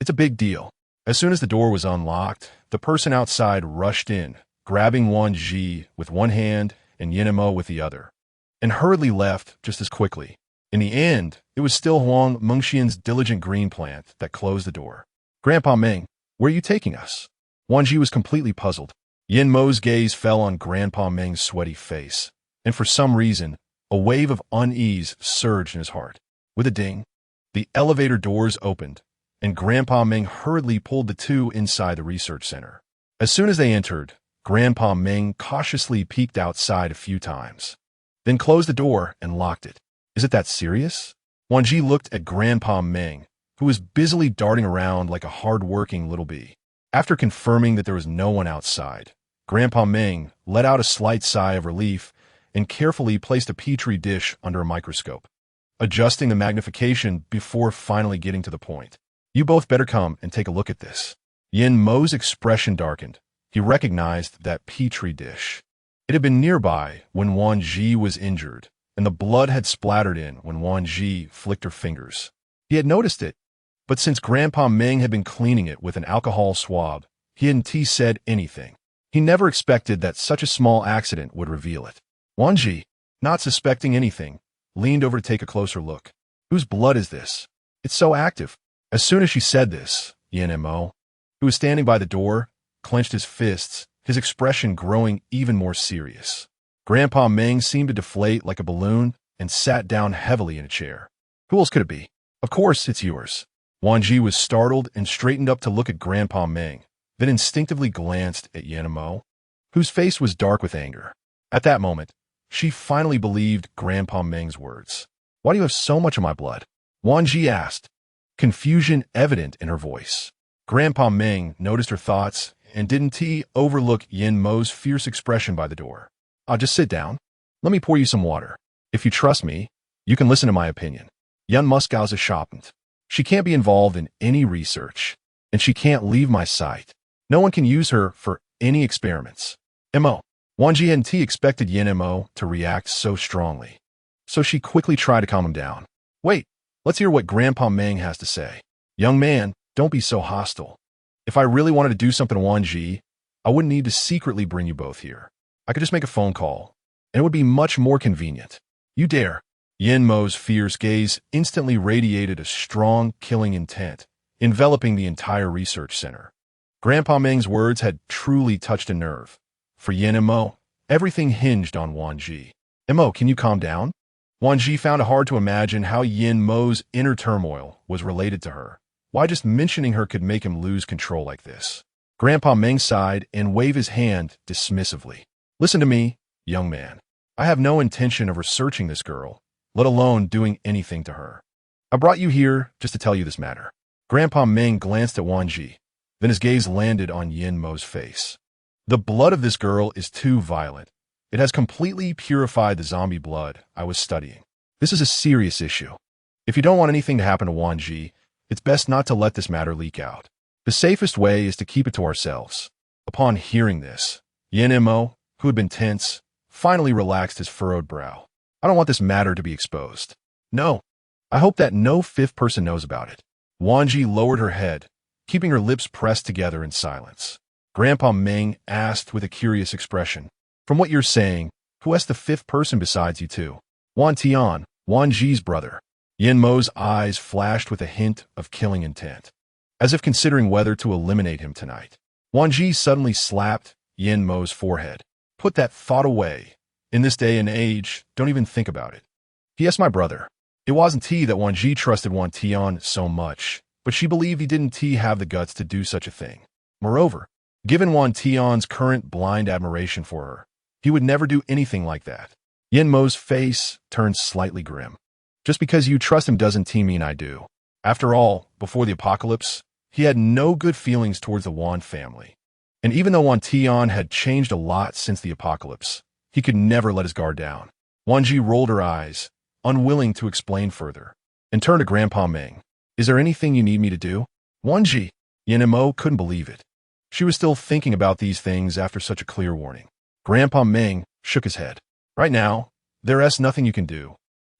It's a big deal." As soon as the door was unlocked, the person outside rushed in, grabbing Wan Zhi with one hand and Yinmo with the other, and hurriedly left just as quickly. In the end, it was still Huang Mengxian's diligent green plant that closed the door. "Grandpa Meng, where are you taking us?" Wan Zhi was completely puzzled. Yinmo's gaze fell on Grandpa Meng's sweaty face, and for some reason, a wave of unease surged in his heart. With a ding, the elevator doors opened, and Grandpa Meng hurriedly pulled the two inside the research center. As soon as they entered, Grandpa Meng cautiously peeked outside a few times, then closed the door and locked it. "Is it that serious?" Wan Zhi looked at Grandpa Meng, who was busily darting around like a hard-working little bee. After confirming that there was no one outside, Grandpa Meng let out a slight sigh of relief and carefully placed a petri dish under a microscope, adjusting the magnification before finally getting to the point. "You both better come and take a look at this." Yinmo's expression darkened. He recognized that petri dish. It had been nearby when Wan Zhi was injured, and the blood had splattered in when Wan Zhi flicked her fingers. He had noticed it, but since Grandpa Meng had been cleaning it with an alcohol swab, he hadn't said anything. He never expected that such a small accident would reveal it. Wan Zhi, not suspecting anything, leaned over to take a closer look. "Whose blood is this? It's so active." As soon as she said this, Yinmo, who was standing by the door, clenched his fists, his expression growing even more serious. Grandpa Meng seemed to deflate like a balloon and sat down heavily in a chair. "Who else could it be? Of course it's yours." Wan Zhi was startled and straightened up to look at Grandpa Meng, then instinctively glanced at Yinmo, whose face was dark with anger. At that moment, she finally believed Grandpa Meng's words. "Why do you have so much of my blood?" Wan Zhi asked, confusion evident in her voice. Grandpa Meng noticed her thoughts and didn't overlook Yinmo's fierce expression by the door. "I'll just sit down. Let me pour you some water. If you trust me, you can listen to my opinion. Yun Muskow's a shopent. She can't be involved in any research, and she can't leave my sight. No one can use her for any experiments." Wan Zhi hadn't expected Yinmo to react so strongly, so she quickly tried to calm him down. "Wait, let's hear what Grandpa Meng has to say. Young man, don't be so hostile. If I really wanted to do something to Wan Zhi, I wouldn't need to secretly bring you both here. I could just make a phone call, and it would be much more convenient. You dare." Yinmo's fierce gaze instantly radiated a strong, killing intent, enveloping the entire research center. Grandpa Meng's words had truly touched a nerve. For Yinmo, everything hinged on Wan Zhi. Can you calm down?" Wan Zhi found it hard to imagine how Yinmo's inner turmoil was related to her. Why just mentioning her could make him lose control like this? Grandpa Meng sighed and waved his hand dismissively. "Listen to me, young man. I have no intention of researching this girl, let alone doing anything to her. I brought you here just to tell you this matter." Grandpa Meng glanced at Wan Zhi, then his gaze landed on Yinmo's face. "The blood of this girl is too violent. It has completely purified the zombie blood I was studying. This is a serious issue. If you don't want anything to happen to Wan Zhi, it's best not to let this matter leak out. The safest way is to keep it to ourselves." Upon hearing this, Yinmo, who had been tense, finally relaxed his furrowed brow. "I don't want this matter to be exposed. No, I hope that no fifth person knows about it." Wan Zhi lowered her head, keeping her lips pressed together in silence. Grandpa Meng asked with a curious expression, "From what you're saying, who has the fifth person besides you two?" "Wan Tian, Wan Zhi's brother." Yinmo's eyes flashed with a hint of killing intent, as if considering whether to eliminate him tonight. Wan Zhi suddenly slapped Yinmo's forehead. "Put that thought away. In this day and age, don't even think about it. P.S. my brother." It wasn't that Wan Zhi trusted Wan Tian so much, but she believed he didn't have the guts to do such a thing. Moreover, given Wan Tian's current blind admiration for her, he would never do anything like that. Yinmo's face turned slightly grim. "Just because you trust him doesn't mean I do. After all, before the apocalypse, he had no good feelings towards the Wan family. And even though Wan Tian had changed a lot since the apocalypse, he could never let his guard down." Wan Zhi rolled her eyes, unwilling to explain further, and turned to Grandpa Meng. Is there anything you need me to do? Wan Zhi. Yin Mo couldn't believe it. She was still thinking about these things after such a clear warning. Grandpa Meng shook his head. Right now, there's nothing you can do.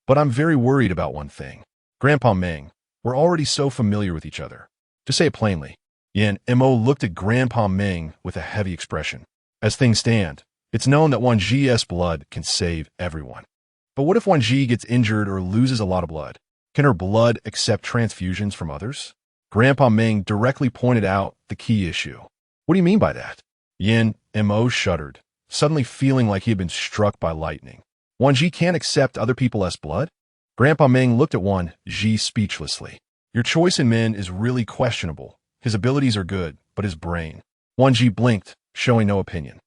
But I'm very worried about one thing. Grandpa Meng, we're already so familiar with each other. To say it plainly, Yin Mo looked at Grandpa Meng with a heavy expression. As things stand, it's known that Wan Zhi's blood can save everyone. But what if Wan Zhi gets injured or loses a lot of blood? Can her blood accept transfusions from others? Grandpa Meng directly pointed out the key issue. What do you mean by that? Yin Mo shuddered, suddenly feeling like he had been struck by lightning. Wan Zhi can't accept other people's blood? Grandpa Meng looked at Wan Zhi speechlessly. Your choice in men is really questionable. His abilities are good, but his brain. Wan Zhi blinked, showing no opinion.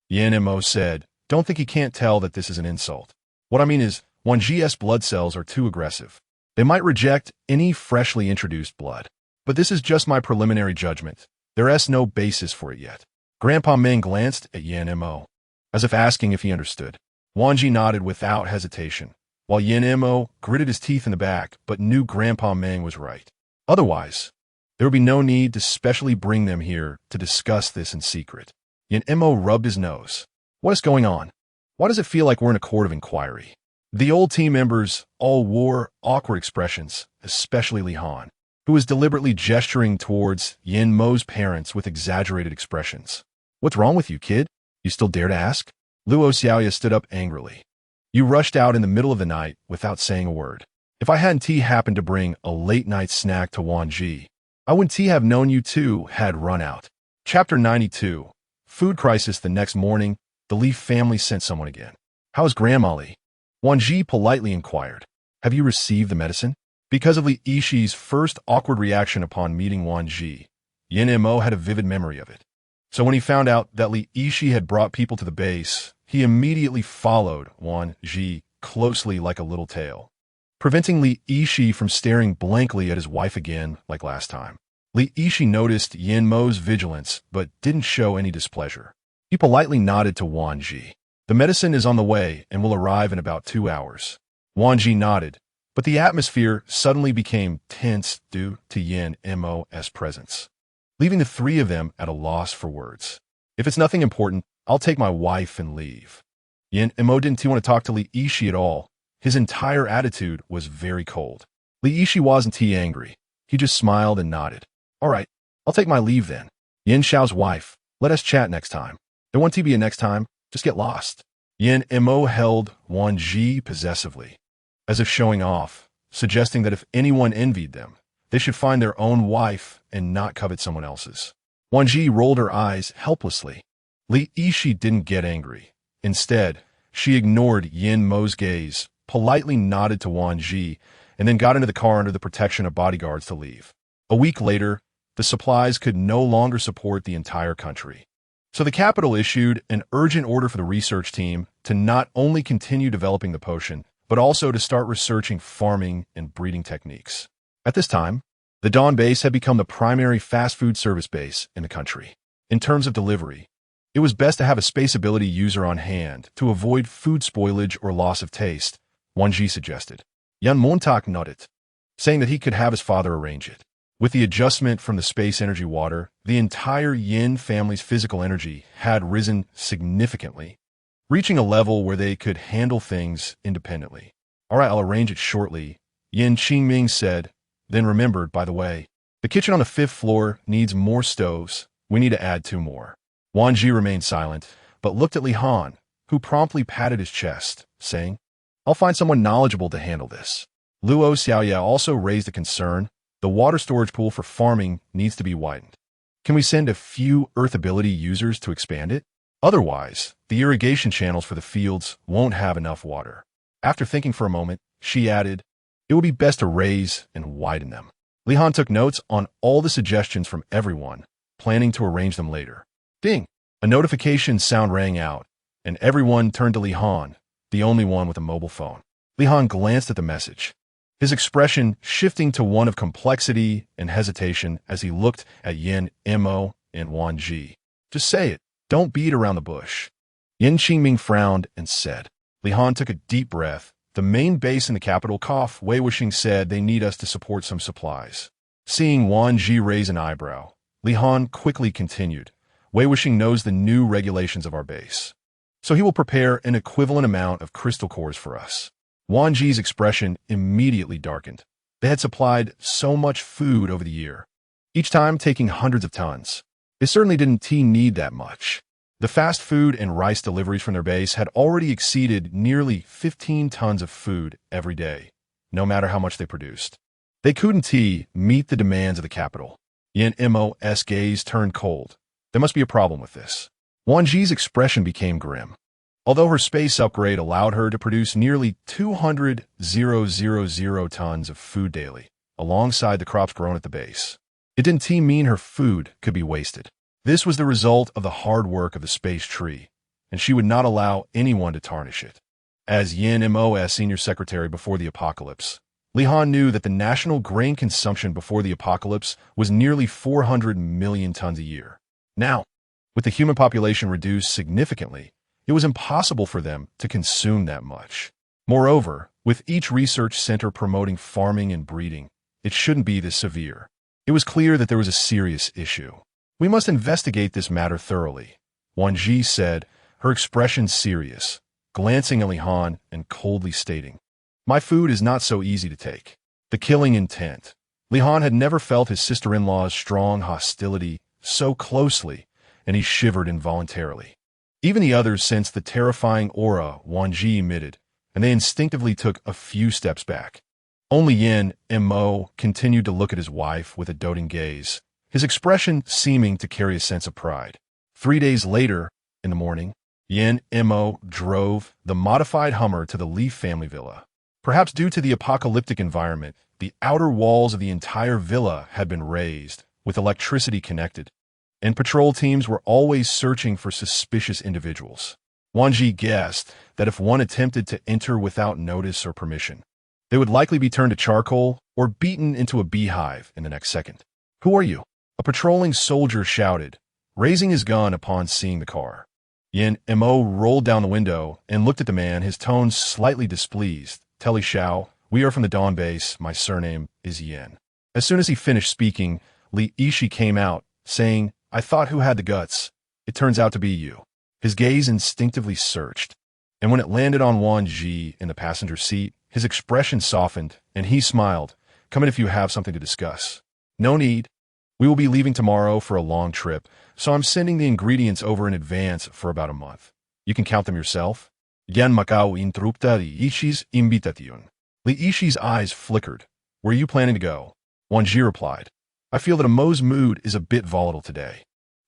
Yin Mo said, don't think he can't tell that this is an insult. What I mean is, Wan Zhi's blood cells are too aggressive. They might reject any freshly introduced blood. But this is just my preliminary judgment. There's no basis for it yet. Grandpa Meng glanced at Yin Mo, as if asking if he understood. Wan Zhi nodded without hesitation, while Yin Mo gritted his teeth in the back but knew Grandpa Meng was right. Otherwise, there would be no need to specially bring them here to discuss this in secret. Yin Mo rubbed his nose. What is going on? Why does it feel like we're in a court of inquiry? The old team members all wore awkward expressions, especially Li Han, who was deliberately gesturing towards Yin Mo's parents with exaggerated expressions. What's wrong with you, kid? You still dare to ask? Luo Xiaoya stood up angrily. You rushed out in the middle of the night without saying a word. If I hadn't happened to bring a late-night snack to Wan Zhi, I wouldn't have known you two had run out. Chapter 92. Food crisis. The next morning, the Li family sent someone again. How's Grandma Li? Wan Zhi politely inquired. Have you received the medicine? Because of Li Yishi's first awkward reaction upon meeting Wan Zhi, Yin Mo had a vivid memory of it. So when he found out that Li Yishi had brought people to the base, he immediately followed Wan Zhi closely like a little tail, preventing Li Yishi from staring blankly at his wife again like last time. Li Yishi noticed Yin Mo's vigilance but didn't show any displeasure. He politely nodded to Wan Zhi. The medicine is on the way and will arrive in about 2 hours. Wan Zhi nodded, but the atmosphere suddenly became tense due to Yin Mo's presence, leaving the three of them at a loss for words. If it's nothing important, I'll take my wife and leave. Yin Mo didn't want to talk to Li Yishi at all. His entire attitude was very cold. Li Yishi wasn't angry. He just smiled and nodded. All right, I'll take my leave then. Yin Xiao's wife, let us chat next time. There won't be a next time, just get lost. Yin Mo held Wan Zhi possessively, as if showing off, suggesting that if anyone envied them, they should find their own wife and not covet someone else's. Wan Zhi rolled her eyes helplessly. Li Yishi didn't get angry. Instead, she ignored Yin Mo's gaze, politely nodded to Wan Zhi, and then got into the car under the protection of bodyguards to leave. A week later, the supplies could no longer support the entire country. So the capital issued an urgent order for the research team to not only continue developing the potion, but also to start researching farming and breeding techniques. At this time, the Dawn base had become the primary fast food service base in the country. In terms of delivery, it was best to have a spaceability user on hand to avoid food spoilage or loss of taste, Wan Zhi suggested. Yan Montak nodded, saying that he could have his father arrange it. With the adjustment from the space energy water, the entire Yin family's physical energy had risen significantly, reaching a level where they could handle things independently. All right, I'll arrange it shortly, Yin Qingming said, then remembered, by the way, the kitchen on the 5th floor needs more stoves. We need to add 2 more. Wan Zhi remained silent, but looked at Li Han, who promptly patted his chest, saying, I'll find someone knowledgeable to handle this. Luo Xiaoya also raised a concern. The water storage pool for farming needs to be widened. Can we send a few Earth ability users to expand it? Otherwise, the irrigation channels for the fields won't have enough water. After thinking for a moment, she added, it would be best to raise and widen them. Li Han took notes on all the suggestions from everyone, planning to arrange them later. Ding! A notification sound rang out, and everyone turned to Li Han, the only one with a mobile phone. Li Han glanced at the message, his expression shifting to one of complexity and hesitation as he looked at Yin Mo and Wan Zhi. Just say it. Don't beat around the bush. Yin Qingming frowned and said. Li Han took a deep breath, The main base in the capital, Wei Wuxing said they need us to support some supplies. Seeing Wan Zhi raise an eyebrow, Li Han quickly continued. Wei Wuxing knows the new regulations of our base, so he will prepare an equivalent amount of crystal cores for us. Wan Zhi's expression immediately darkened. They had supplied so much food over the year, each time taking hundreds of tons. They certainly didn't need that much. The fast food and rice deliveries from their base had already exceeded nearly 15 tons of food every day, no matter how much they produced. They couldn't meet the demands of the capital. Yin Mo's gaze turned cold. There must be a problem with this. Wan Zhi's expression became grim. Although her space upgrade allowed her to produce nearly 200,000 tons of food daily, alongside the crops grown at the base, it didn't mean her food could be wasted. This was the result of the hard work of the space tree, and she would not allow anyone to tarnish it. As Yin Mo's senior secretary before the apocalypse, Li Han knew that the national grain consumption before the apocalypse was nearly 400 million tons a year. Now, with the human population reduced significantly, it was impossible for them to consume that much. Moreover, with each research center promoting farming and breeding, it shouldn't be this severe. It was clear that there was a serious issue. We must investigate this matter thoroughly, Wan Zhi said, her expression serious, glancing at Li Han and coldly stating, "My food is not so easy to take." The killing intent. Li Han had never felt his sister-in-law's strong hostility so closely, and he shivered involuntarily. Even the others sensed the terrifying aura Wan Zhi emitted, and they instinctively took a few steps back. Only Yin Mo continued to look at his wife with a doting gaze, his expression seeming to carry a sense of pride. 3 days later, in the morning, Yin Mo drove the modified Hummer to the Li family villa. Perhaps due to the apocalyptic environment, the outer walls of the entire villa had been raised, with electricity connected, and patrol teams were always searching for suspicious individuals. Wan Zhi guessed that if one attempted to enter without notice or permission, they would likely be turned to charcoal or beaten into a beehive in the next second. "Who are you?" a patrolling soldier shouted, raising his gun upon seeing the car. Yin Mo rolled down the window and looked at the man, his tone slightly displeased. "Tell Li Shao, we are from the Dawn base. My surname is Yin." As soon as he finished speaking, Li Yishi came out, saying, "I thought who had the guts. It turns out to be you." His gaze instinctively searched, and when it landed on Wan Zhi in the passenger seat, his expression softened, and he smiled. "Come in if you have something to discuss." "No need. We will be leaving tomorrow for a long trip, so I'm sending the ingredients over in advance for about a month. You can count them yourself." Yan Macau interrupta Li Yishi's invitation. Li Yishi's eyes flickered. "Where are you planning to go?" Wan Zhi replied, "I feel that Mo's mood is a bit volatile today."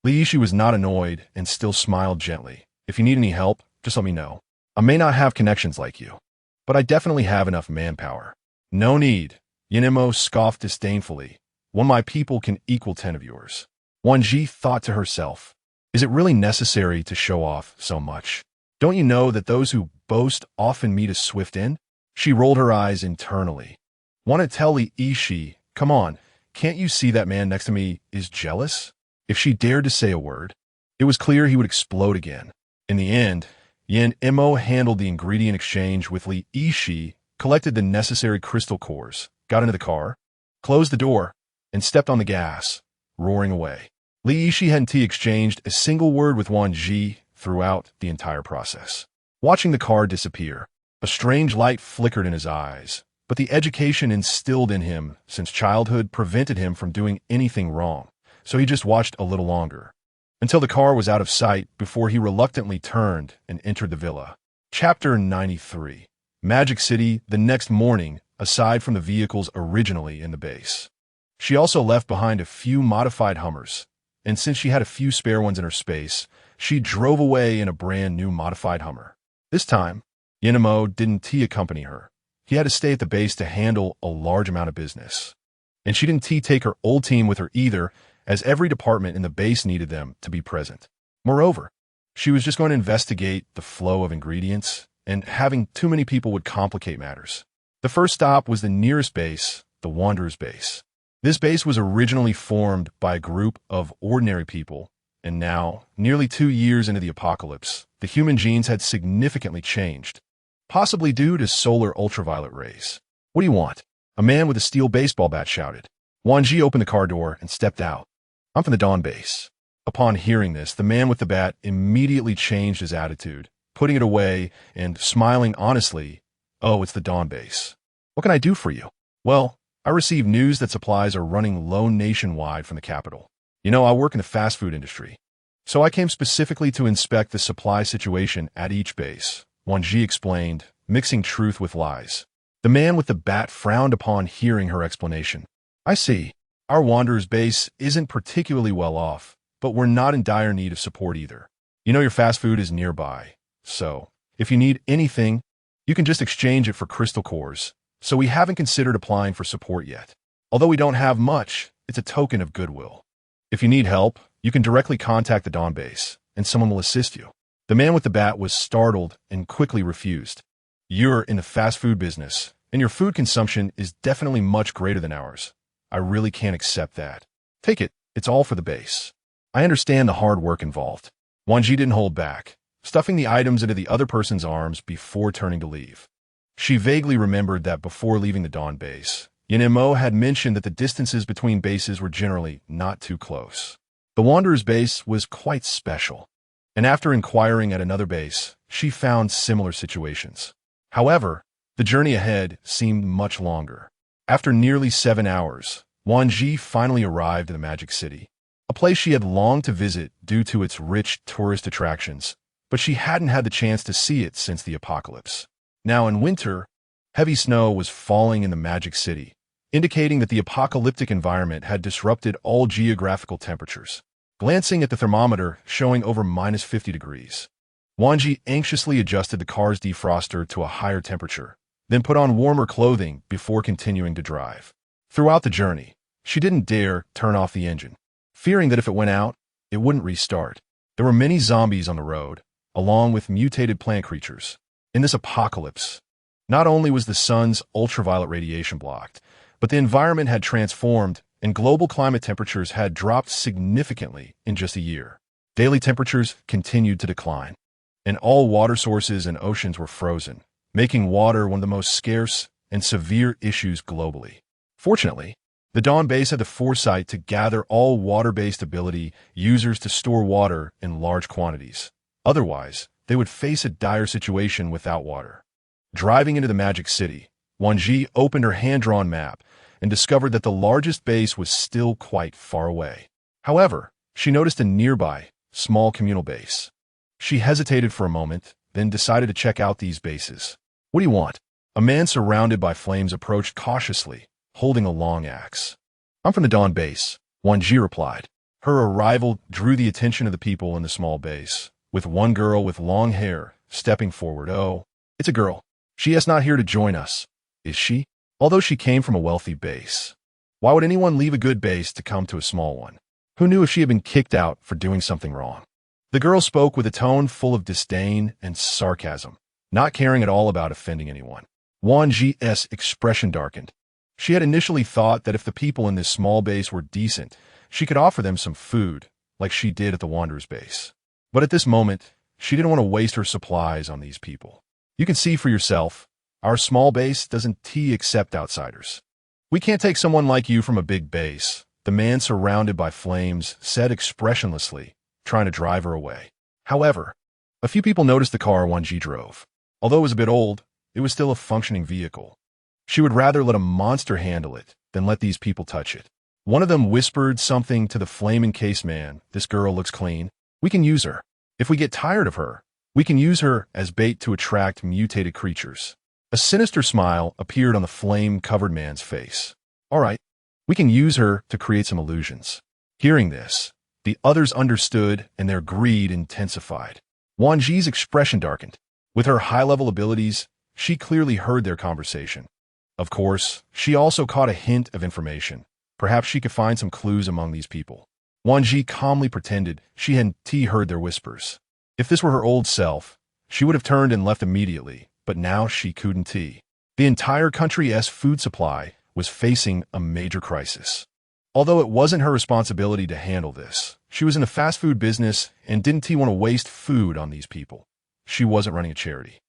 Li Yishi was not annoyed and still smiled gently. "If you need any help, just let me know. I may not have connections like you, but I definitely have enough manpower." "No need." Yin Mo scoffed disdainfully. "One of my people can equal 10 of yours." Wan Zhi thought to herself, "Is it really necessary to show off so much? Don't you know that those who boast often meet a swift end?" She rolled her eyes internally. "Want to tell Li Yishi, come on, can't you see that man next to me is jealous?" If she dared to say a word, it was clear he would explode again. In the end, Yin Mo handled the ingredient exchange with Li Yishi, collected the necessary crystal cores, got into the car, closed the door, and stepped on the gas, roaring away. Li Yishi hadn't exchanged a single word with Wan Zhi throughout the entire process. Watching the car disappear, a strange light flickered in his eyes, but the education instilled in him since childhood prevented him from doing anything wrong, so he just watched a little longer, until the car was out of sight before he reluctantly turned and entered the villa. Chapter 93. Magic City the next morning, aside from the vehicles originally in the base. She also left behind a few modified Hummers, and since she had a few spare ones in her space, she drove away in a brand new modified Hummer. This time, Yin Mo didn't accompany her. He had to stay at the base to handle a large amount of business. And she didn't take her old team with her either, as every department in the base needed them to be present. Moreover, she was just going to investigate the flow of ingredients, and having too many people would complicate matters. The first stop was the nearest base, the Wanderer's base. This base was originally formed by a group of ordinary people, and now, nearly 2 years into the apocalypse, the human genes had significantly changed. possibly due to solar ultraviolet rays. What do you want? A man with a steel baseball bat shouted. Wan Zhi opened the car door and stepped out. I'm from the Dawn base. Upon hearing this, the man with the bat immediately changed his attitude, putting it away and smiling honestly. Oh, it's the Dawn base. What can I do for you? Well, I received news that supplies are running low nationwide from the capital. You know, I work in the fast food industry. So I came specifically to inspect the supply situation at each base, Wan Zhi explained, mixing truth with lies. The man with the bat frowned upon hearing her explanation. I see. Our Wanderer's base isn't particularly well off, but we're not in dire need of support either. You know your fast food is nearby, so if you need anything, you can just exchange it for crystal cores. So we haven't considered applying for support yet. Although we don't have much, it's a token of goodwill. If you need help, you can directly contact the Dawn base, and someone will assist you. The man with the bat was startled and quickly refused. You're in the fast food business, and your food consumption is definitely much greater than ours. I really can't accept that. Take it, it's all for the base. I understand the hard work involved. Wan Zhi didn't hold back, stuffing the items into the other person's arms before turning to leave. She vaguely remembered that before leaving the Dawn base, Yin Mo had mentioned that the distances between bases were generally not too close. The Wanderer's base was quite special, and after inquiring at another base, she found similar situations. However, the journey ahead seemed much longer. After nearly 7 hours, Wan Zhi finally arrived in the Magic City, a place she had longed to visit due to its rich tourist attractions, but she hadn't had the chance to see it since the apocalypse. Now in winter, heavy snow was falling in the Magic City, indicating that the apocalyptic environment had disrupted all geographical temperatures. Glancing at the thermometer showing over -50 degrees, Wan Zhi anxiously adjusted the car's defroster to a higher temperature, then put on warmer clothing before continuing to drive. Throughout the journey, she didn't dare turn off the engine, fearing that if it went out, it wouldn't restart. There were many zombies on the road, along with mutated plant creatures. In this apocalypse, not only was the sun's ultraviolet radiation blocked, but the environment had transformed and global climate temperatures had dropped significantly in just a year. Daily temperatures continued to decline, and all water sources and oceans were frozen, making water one of the most scarce and severe issues globally. Fortunately, the Dawn base had the foresight to gather all water-based ability users to store water in large quantities. Otherwise, they would face a dire situation without water. Driving into the Magic City, Wan Zhi opened her hand-drawn map and discovered that the largest base was still quite far away. However, she noticed a nearby, small communal base. She hesitated for a moment, then decided to check out these bases. What do you want? A man surrounded by flames approached cautiously, holding a long axe. I'm from the Dawn base, Wan Zhi replied. Her arrival drew the attention of the people in the small base, with one girl with long hair stepping forward. Oh, it's a girl. She is not here to join us, is she? Although she came from a wealthy base. Why would anyone leave a good base to come to a small one? Who knew if she had been kicked out for doing something wrong? The girl spoke with a tone full of disdain and sarcasm, not caring at all about offending anyone. Wan Zhi's expression darkened. She had initially thought that if the people in this small base were decent, she could offer them some food, like she did at the Wanderer's base. But at this moment, she didn't want to waste her supplies on these people. You can see for yourself, our small base doesn't accept outsiders. We can't take someone like you from a big base, the man surrounded by flames said expressionlessly, trying to drive her away. However, a few people noticed the car Wan Zhi drove. Although it was a bit old, it was still a functioning vehicle. She would rather let a monster handle it than let these people touch it. One of them whispered something to the flame-encased man. This girl looks clean. We can use her. If we get tired of her, we can use her as bait to attract mutated creatures. A sinister smile appeared on the flame-covered man's face. All right, we can use her to create some illusions. Hearing this, the others understood and their greed intensified. Wan Zhi's expression darkened. With her high-level abilities, she clearly heard their conversation. Of course, she also caught a hint of information. Perhaps she could find some clues among these people. Wan Zhi calmly pretended she hadn't heard their whispers. If this were her old self, she would have turned and left immediately, but now she couldn't. The entire country's food supply was facing a major crisis. Although it wasn't her responsibility to handle this, she was in a fast food business and didn't want to waste food on these people. She wasn't running a charity.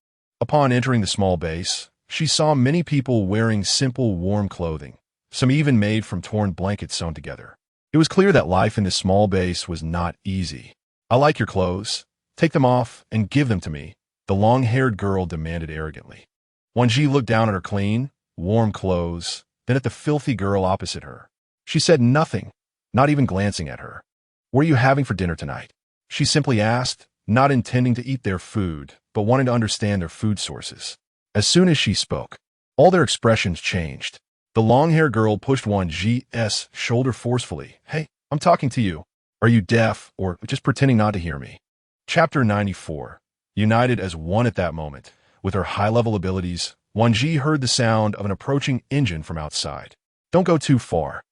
Upon entering the small base, she saw many people wearing simple, warm clothing, some even made from torn blankets sewn together. It was clear that life in this small base was not easy. "I like your clothes. Take them off and give them to me," the long-haired girl demanded arrogantly. Wan Zhi looked down at her clean, warm clothes, then at the filthy girl opposite her. She said nothing, not even glancing at her. "What are you having for dinner tonight?" she simply asked, not intending to eat their food, but wanting to understand their food sources. As soon as she spoke, all their expressions changed. The long-haired girl pushed Wan Zhi's shoulder forcefully. "Hey, I'm talking to you. Are you deaf or just pretending not to hear me?" Chapter 94. United as one at that moment, with her high-level abilities, Wan Zhi heard the sound of an approaching engine from outside. "Don't go too far.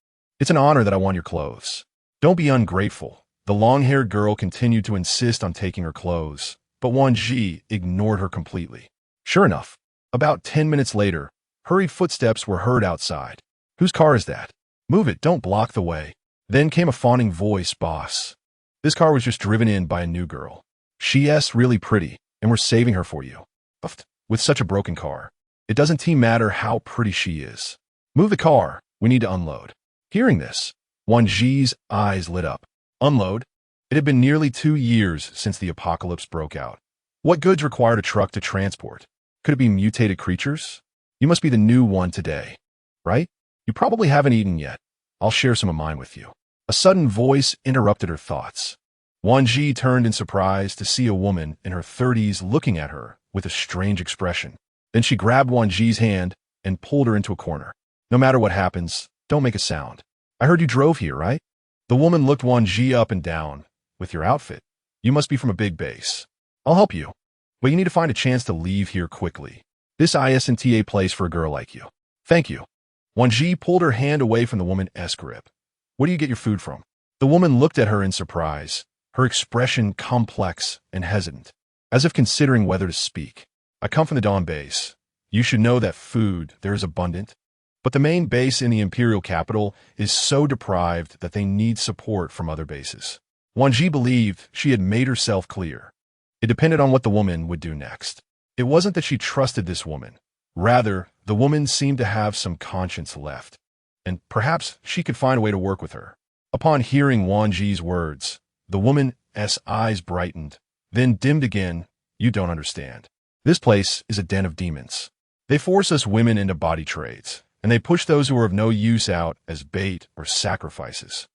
It's an honor that I want your clothes. Don't be ungrateful." The long-haired girl continued to insist on taking her clothes, but Wan Zhi ignored her completely. Sure enough, about 10 minutes later, hurried footsteps were heard outside. "Whose car is that? Move it, don't block the way." Then came a fawning voice, "Boss, this car was just driven in by a new girl. She's really pretty, and we're saving her for you. With such a broken car, it doesn't matter how pretty she is. Move the car, we need to unload." Hearing this, Wan Zhi's eyes lit up. Unload? It had been nearly 2 years since the apocalypse broke out. What goods required a truck to transport? Could it be mutated creatures? "You must be the new one today, right? You probably haven't eaten yet. I'll share some of mine with you." A sudden voice interrupted her thoughts. Wan Zhi turned in surprise to see a woman in her 30s looking at her with a strange expression. Then she grabbed Wan Zhi's hand and pulled her into a corner. "No matter what happens, don't make a sound. I heard you drove here, right?" The woman looked Wan Zhi up and down. "With your outfit, you must be from a big base. I'll help you, but you need to find a chance to leave here quickly. This isn't a place for a girl like you." "Thank you." Wan Zhi pulled her hand away from the woman's grip. "Where do you get your food from?" The woman looked at her in surprise, her expression complex and hesitant, as if considering whether to speak. "I come from the Dawn base. You should know that food there is abundant, but the main base in the imperial capital is so deprived that they need support from other bases." Wan Zhi believed she had made herself clear. It depended on what the woman would do next. It wasn't that she trusted this woman. Rather, the woman seemed to have some conscience left, and perhaps she could find a way to work with her. Upon hearing Wan Zhi's words, the woman's eyes brightened, then dimmed again. "You don't understand. This place is a den of demons. They force us women into body trades, and they push those who are of no use out as bait or sacrifices."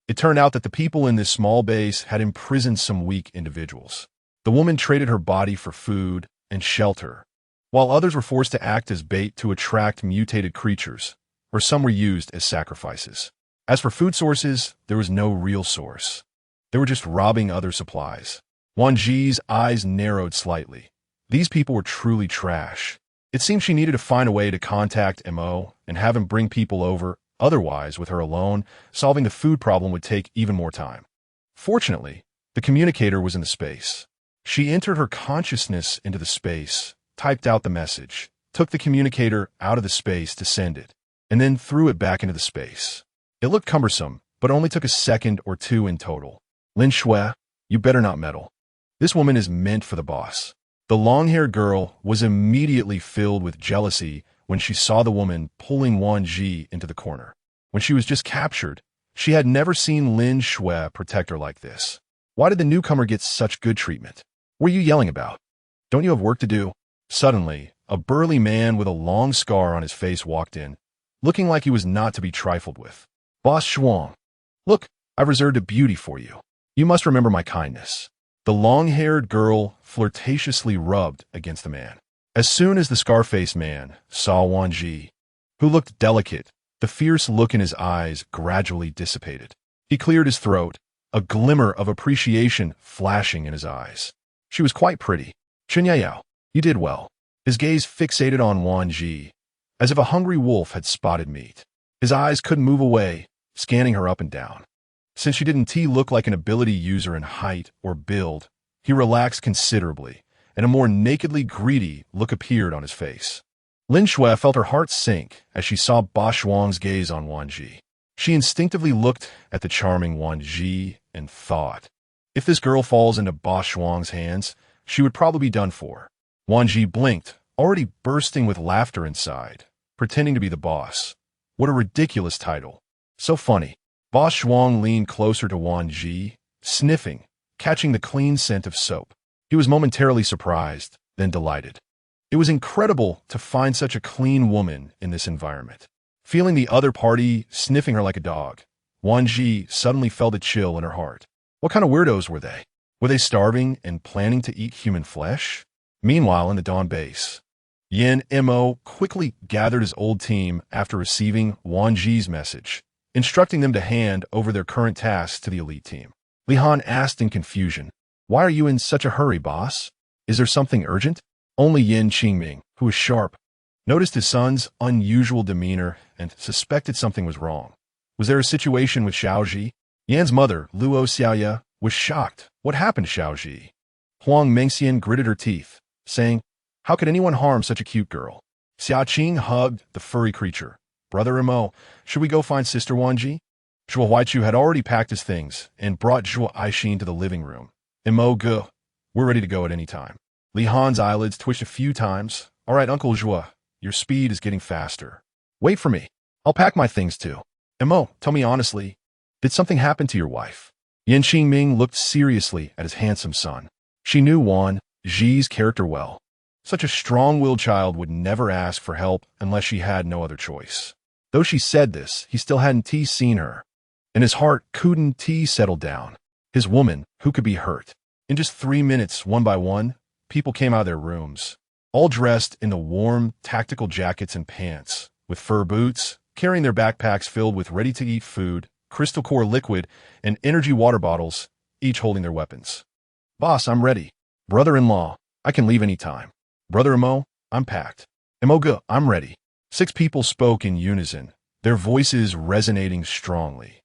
It turned out that the people in this small base had imprisoned some weak individuals. The woman traded her body for food and shelter, while others were forced to act as bait to attract mutated creatures, or some were used as sacrifices. As for food sources, there was no real source. They were just robbing other supplies. Wan Zhi's eyes narrowed slightly. These people were truly trash. It seemed she needed to find a way to contact Mo and have him bring people over. Otherwise, with her alone, solving the food problem would take even more time. Fortunately, the communicator was in the space. She entered her consciousness into the space, typed out the message, took the communicator out of the space to send it, and then threw it back into the space. It looked cumbersome, but only took a second or two in total. "Lin Shui, you better not meddle. This woman is meant for the boss." The long-haired girl was immediately filled with jealousy when she saw the woman pulling Wan Zhi into the corner. When she was just captured, she had never seen Lin Shui protect her like this. Why did the newcomer get such good treatment? What are you yelling about? Don't you have work to do? Suddenly, a burly man with a long scar on his face walked in, looking like he was not to be trifled with. "Boss Shuang, look, I've reserved a beauty for you. You must remember my kindness." The long-haired girl flirtatiously rubbed against the man. As soon as the scar-faced man saw Wan Zhi, who looked delicate, the fierce look in his eyes gradually dissipated. He cleared his throat, a glimmer of appreciation flashing in his eyes. She was quite pretty. "Chen Yao, you did well." His gaze fixated on Wan Zhi, as if a hungry wolf had spotted meat. His eyes couldn't move away, scanning her up and down. Since she didn't look like an ability user in height or build, he relaxed considerably, and a more nakedly greedy look appeared on his face. Lin Shui felt her heart sink as she saw Ba Shuang's gaze on Wan Zhi. She instinctively looked at the charming Wan Zhi and thought, if this girl falls into Ba Shuang's hands, she would probably be done for. Wan Zhi blinked, already bursting with laughter inside, pretending to be the boss. What a ridiculous title. So funny. Boss Zhuang leaned closer to Wan Zhi, sniffing, catching the clean scent of soap. He was momentarily surprised, then delighted. It was incredible to find such a clean woman in this environment. Feeling the other party sniffing her like a dog, Wan Zhi suddenly felt a chill in her heart. What kind of weirdos were they? Were they starving and planning to eat human flesh? Meanwhile, in the Dawn base, Yin Mo quickly gathered his old team after receiving Wan Zhi's message, instructing them to hand over their current tasks to the elite team. Li Han asked in confusion, "Why are you in such a hurry, boss? Is there something urgent?" Only Yin Qingming, who was sharp, noticed his son's unusual demeanor and suspected something was wrong. Was there a situation with Xiaozhi? Yan's mother, Luo Xiaoya, was shocked. What happened to Xiaozhi? Huang Mengxian gritted her teeth, saying, "How could anyone harm such a cute girl?" Xia Qing hugged the furry creature. "Brother Mo, should we go find Sister Wan Zhi?" Zhuo Huaichu had already packed his things and brought Zhuo Aixin to the living room. Mo, go. We're ready to go at any time. Li Han's eyelids twitched a few times. "All right, Uncle Zhuo, your speed is getting faster. Wait for me. I'll pack my things too." Mo, tell me honestly, did something happen to your wife? Yin Qingming looked seriously at his handsome son. She knew Wan Zhi's character well. Such a strong-willed child would never ask for help unless she had no other choice. Though she said this, he still hadn't seen her. In his heart, couldn't settled down. His woman, who could be hurt? In just 3 minutes, one by one, people came out of their rooms, all dressed in the warm, tactical jackets and pants, with fur boots, carrying their backpacks filled with ready-to-eat food, crystal core liquid, and energy water bottles, each holding their weapons. "Boss, I'm ready. Brother-in-law, I can leave any time. Brother Mo, I'm packed. Emoga, I'm ready." 6 people spoke in unison, their voices resonating strongly,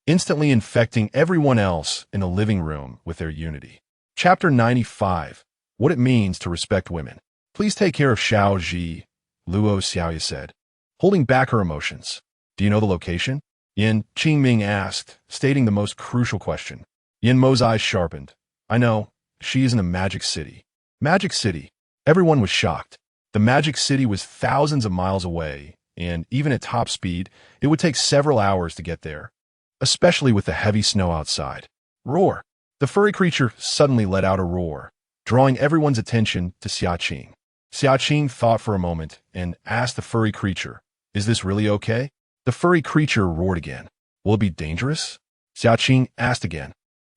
instantly infecting everyone else in the living room with their unity. Chapter 95. What it means to respect women. "Please take care of Xiaozhi," Luo Xiaoya said, holding back her emotions. "Do you know the location?" Yin Qingming asked, stating the most crucial question. Yin Mo's eyes sharpened. "I know. She is in a magic city." Magic city. Everyone was shocked. The magic city was thousands of miles away, and even at top speed, it would take several hours to get there, especially with the heavy snow outside. Roar. The furry creature suddenly let out a roar, drawing everyone's attention to Xia Qing. Xia Qing thought for a moment and asked the furry creature, "Is this really okay?" The furry creature roared again. "Will it be dangerous?" Xia Qing asked again.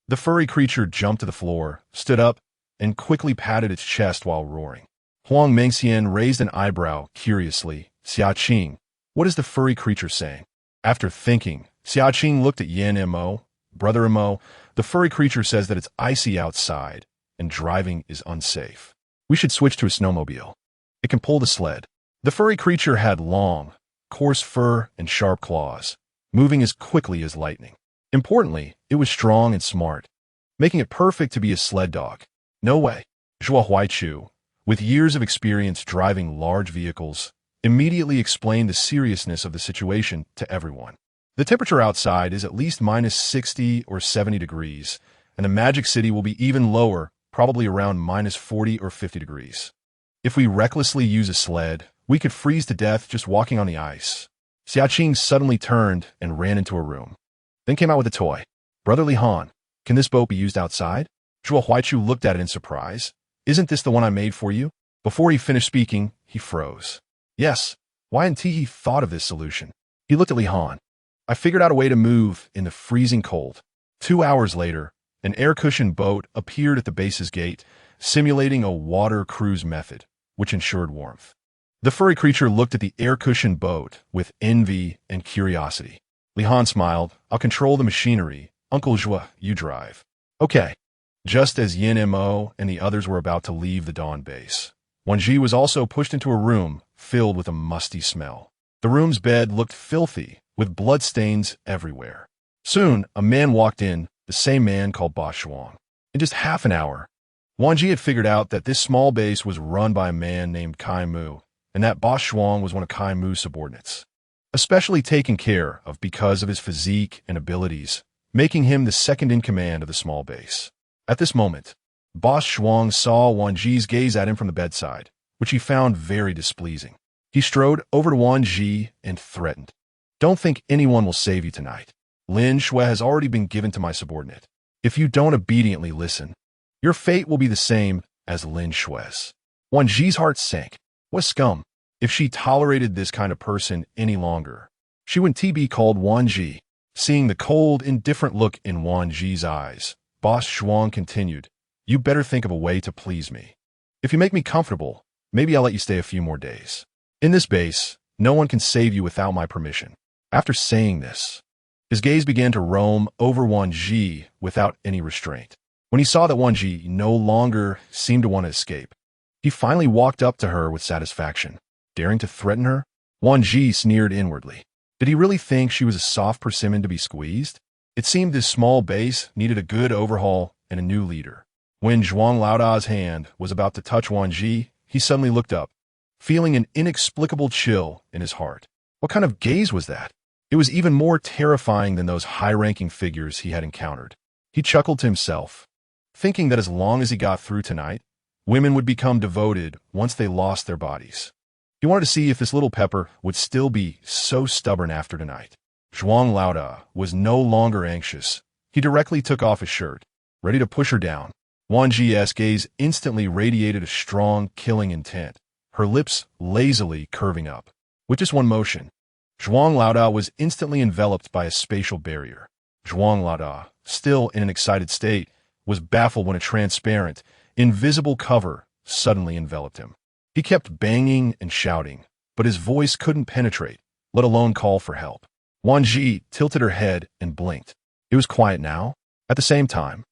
The furry creature jumped to the floor, stood up, and quickly patted its chest while roaring. Huang Mengxian raised an eyebrow curiously. "Xia Qing, what is the furry creature saying?" After thinking, Xia Qing looked at Yin Mo. "Brother Mo, the furry creature says that it's icy outside and driving is unsafe. We should switch to a snowmobile. It can pull the sled." The furry creature had long, coarse fur and sharp claws, moving as quickly as lightning. Importantly, it was strong and smart, making it perfect to be a sled dog. "No way." Zhuo Huaichu, with years of experience driving large vehicles, immediately explained the seriousness of the situation to everyone. The temperature outside is at least minus 60 or 70 degrees, and the Magic City will be even lower, probably around minus 40 or 50 degrees. If we recklessly use a sled, we could freeze to death just walking on the ice. Xia Qing suddenly turned and ran into a room, then came out with a toy. "Brother Li Han, can this boat be used outside?" Zhuo Huaichu looked at it in surprise. "Isn't this the one I made for you?" Before he finished speaking, he froze. Yes, why hadn't he thought of this solution? He looked at Li Han. "I figured out a way to move in the freezing cold." 2 hours later, an air-cushioned boat appeared at the base's gate, simulating a water cruise method, which ensured warmth. The furry creature looked at the air-cushioned boat with envy and curiosity. Li Han smiled. "I'll control the machinery. Uncle Zhuo, you drive." "Okay." Just as Yin Mo and the others were about to leave the Dawn base, Wan Zhi was also pushed into a room filled with a musty smell. The room's bed looked filthy, with bloodstains everywhere. Soon, a man walked in, the same man called Boss Zhuang. In just half an hour, Wan Zhi had figured out that this small base was run by a man named Kai Mu, and that Boss Zhuang was one of Kai Mu's subordinates, especially taken care of because of his physique and abilities, making him the second in command of the small base. At this moment, Boss Zhuang saw Wan Zhi's gaze at him from the bedside, which he found very displeasing. He strode over to Wan Zhi and threatened, "Don't think anyone will save you tonight. Lin Shui has already been given to my subordinate. If you don't obediently listen, your fate will be the same as Lin Shui's." Wan Zhi's heart sank. What scum! If she tolerated this kind of person any longer, she wouldn't be called Wan Zhi. Seeing the cold, indifferent look in Wan Zhi's eyes, Boss Zhuang continued, "You better think of a way to please me. If you make me comfortable, maybe I'll let you stay a few more days. In this base, no one can save you without my permission." After saying this, his gaze began to roam over Wan Zhi without any restraint. When he saw that Wan Zhi no longer seemed to want to escape, he finally walked up to her with satisfaction. Daring to threaten her, Wan Zhi sneered inwardly. Did he really think she was a soft persimmon to be squeezed? It seemed this small base needed a good overhaul and a new leader. When Zhuang Laoda's hand was about to touch Wan Zhi, he suddenly looked up, feeling an inexplicable chill in his heart. What kind of gaze was that? It was even more terrifying than those high-ranking figures he had encountered. He chuckled to himself, thinking that as long as he got through tonight, women would become devoted once they lost their bodies. He wanted to see if this little pepper would still be so stubborn after tonight. Zhuang Laoda was no longer anxious. He directly took off his shirt, ready to push her down. Wan Zhi's gaze instantly radiated a strong, killing intent, her lips lazily curving up. With just one motion, Zhuang Laoda was instantly enveloped by a spatial barrier. Zhuang Laoda, still in an excited state, was baffled when a transparent, invisible cover suddenly enveloped him. He kept banging and shouting, but his voice couldn't penetrate, let alone call for help. Wan Zhi tilted her head and blinked. It was quiet now. At the same time,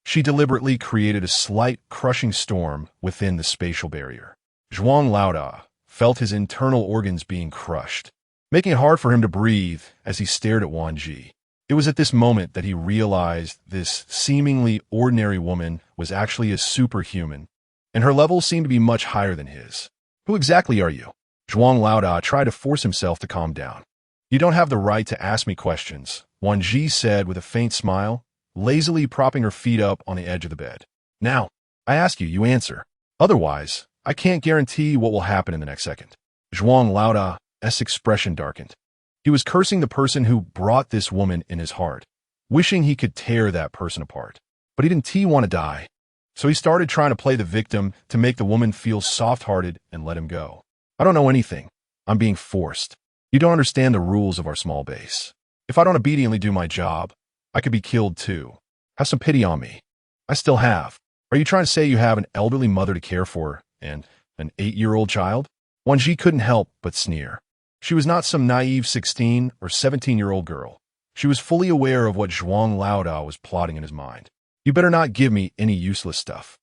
she deliberately created a slight crushing storm within the spatial barrier. Zhuang Laoda felt his internal organs being crushed, making it hard for him to breathe as he stared at Wan Zhi. It was at this moment that he realized this seemingly ordinary woman was actually a superhuman, and her level seemed to be much higher than his. "Who exactly are you?" Zhuang Laoda tried to force himself to calm down. "You don't have the right to ask me questions," Wan Zhi said with a faint smile, lazily propping her feet up on the edge of the bed. "Now, I ask you, you answer. Otherwise, I can't guarantee what will happen in the next second." Zhuang Laoda's expression darkened. He was cursing the person who brought this woman in his heart, wishing he could tear that person apart. But he didn't want to die, so he started trying to play the victim to make the woman feel soft-hearted and let him go. "I don't know anything. I'm being forced. You don't understand the rules of our small base. If I don't obediently do my job, I could be killed too. Have some pity on me. I still have. Are you trying to say you have an elderly mother to care for and an 8-year-old child?" Wan Zhi couldn't help but sneer. She was not some naive 16 or 17-year-old girl. She was fully aware of what Zhuang Laoda was plotting in his mind. "You better not give me any useless stuff.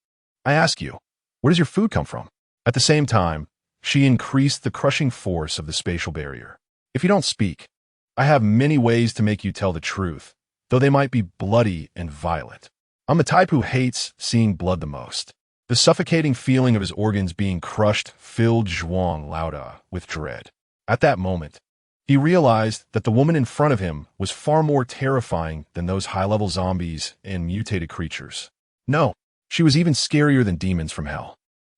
I ask you, where does your food come from?" At the same time, she increased the crushing force of the spatial barrier. "If you don't speak, I have many ways to make you tell the truth, though they might be bloody and violent. I'm the type who hates seeing blood the most." The suffocating feeling of his organs being crushed filled Zhuang Laoda with dread. At that moment, he realized that the woman in front of him was far more terrifying than those high-level zombies and mutated creatures. No, she was even scarier than demons from hell.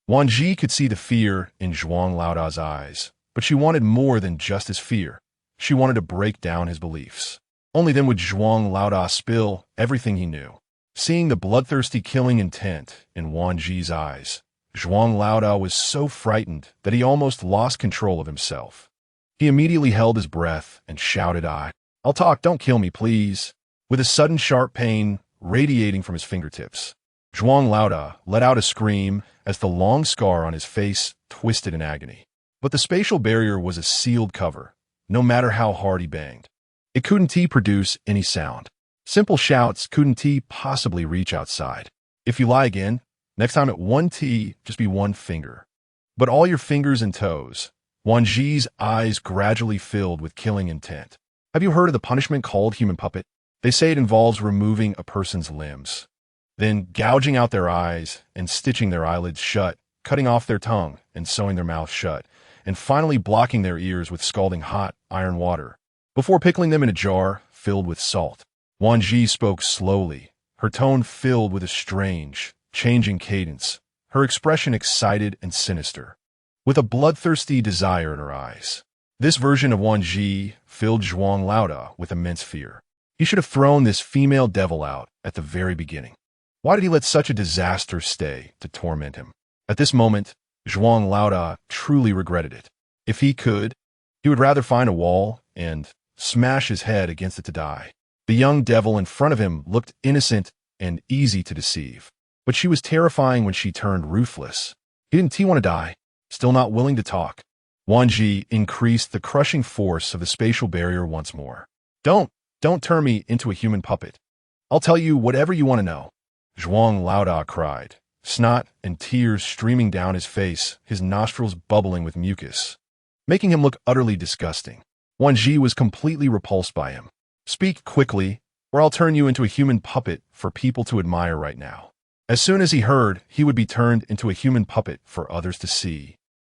Wan Zhi could see the fear in Zhuang Laoda's eyes, but she wanted more than just his fear. She wanted to break down his beliefs. Only then would Zhuang Laoda spill everything he knew. Seeing the bloodthirsty killing intent in Wan Zhi's eyes, Zhuang Laoda was so frightened that he almost lost control of himself. He immediately held his breath and shouted, "I'll talk, don't kill me, please," with a sudden sharp pain radiating from his fingertips. Zhuang Laoda let out a scream as the long scar on his face twisted in agony. But the spatial barrier was a sealed cover, no matter how hard he banged. It couldn't produce any sound. Simple shouts couldn't possibly reach outside. "If you lie again, next time at 1 just be 1 finger. But all your fingers and toes." Wan Zhi's eyes gradually filled with killing intent. "Have you heard of the punishment called human puppet? They say it involves removing a person's limbs, then gouging out their eyes and stitching their eyelids shut, cutting off their tongue and sewing their mouth shut, and finally blocking their ears with scalding hot iron water, before pickling them in a jar filled with salt." Wan Zhi spoke slowly, her tone filled with a strange, changing cadence, her expression excited and sinister, with a bloodthirsty desire in her eyes. This version of Wan Zhi filled Zhuang Laoda with immense fear. He should have thrown this female devil out at the very beginning. Why did he let such a disaster stay to torment him? At this moment, Zhuang Laoda truly regretted it. If he could, he would rather find a wall and smash his head against it to die. The young devil in front of him looked innocent and easy to deceive, but she was terrifying when she turned ruthless. Didn't he want to die? Still not willing to talk. Wan Zhi increased the crushing force of the spatial barrier once more. Don't turn me into a human puppet. I'll tell you whatever you want to know. Zhuang Laoda cried, snot and tears streaming down his face, his nostrils bubbling with mucus, making him look utterly disgusting. Wan Zhi was completely repulsed by him. Speak quickly, or I'll turn you into a human puppet for people to admire right now. As soon as he heard he would be turned into a human puppet for others to see,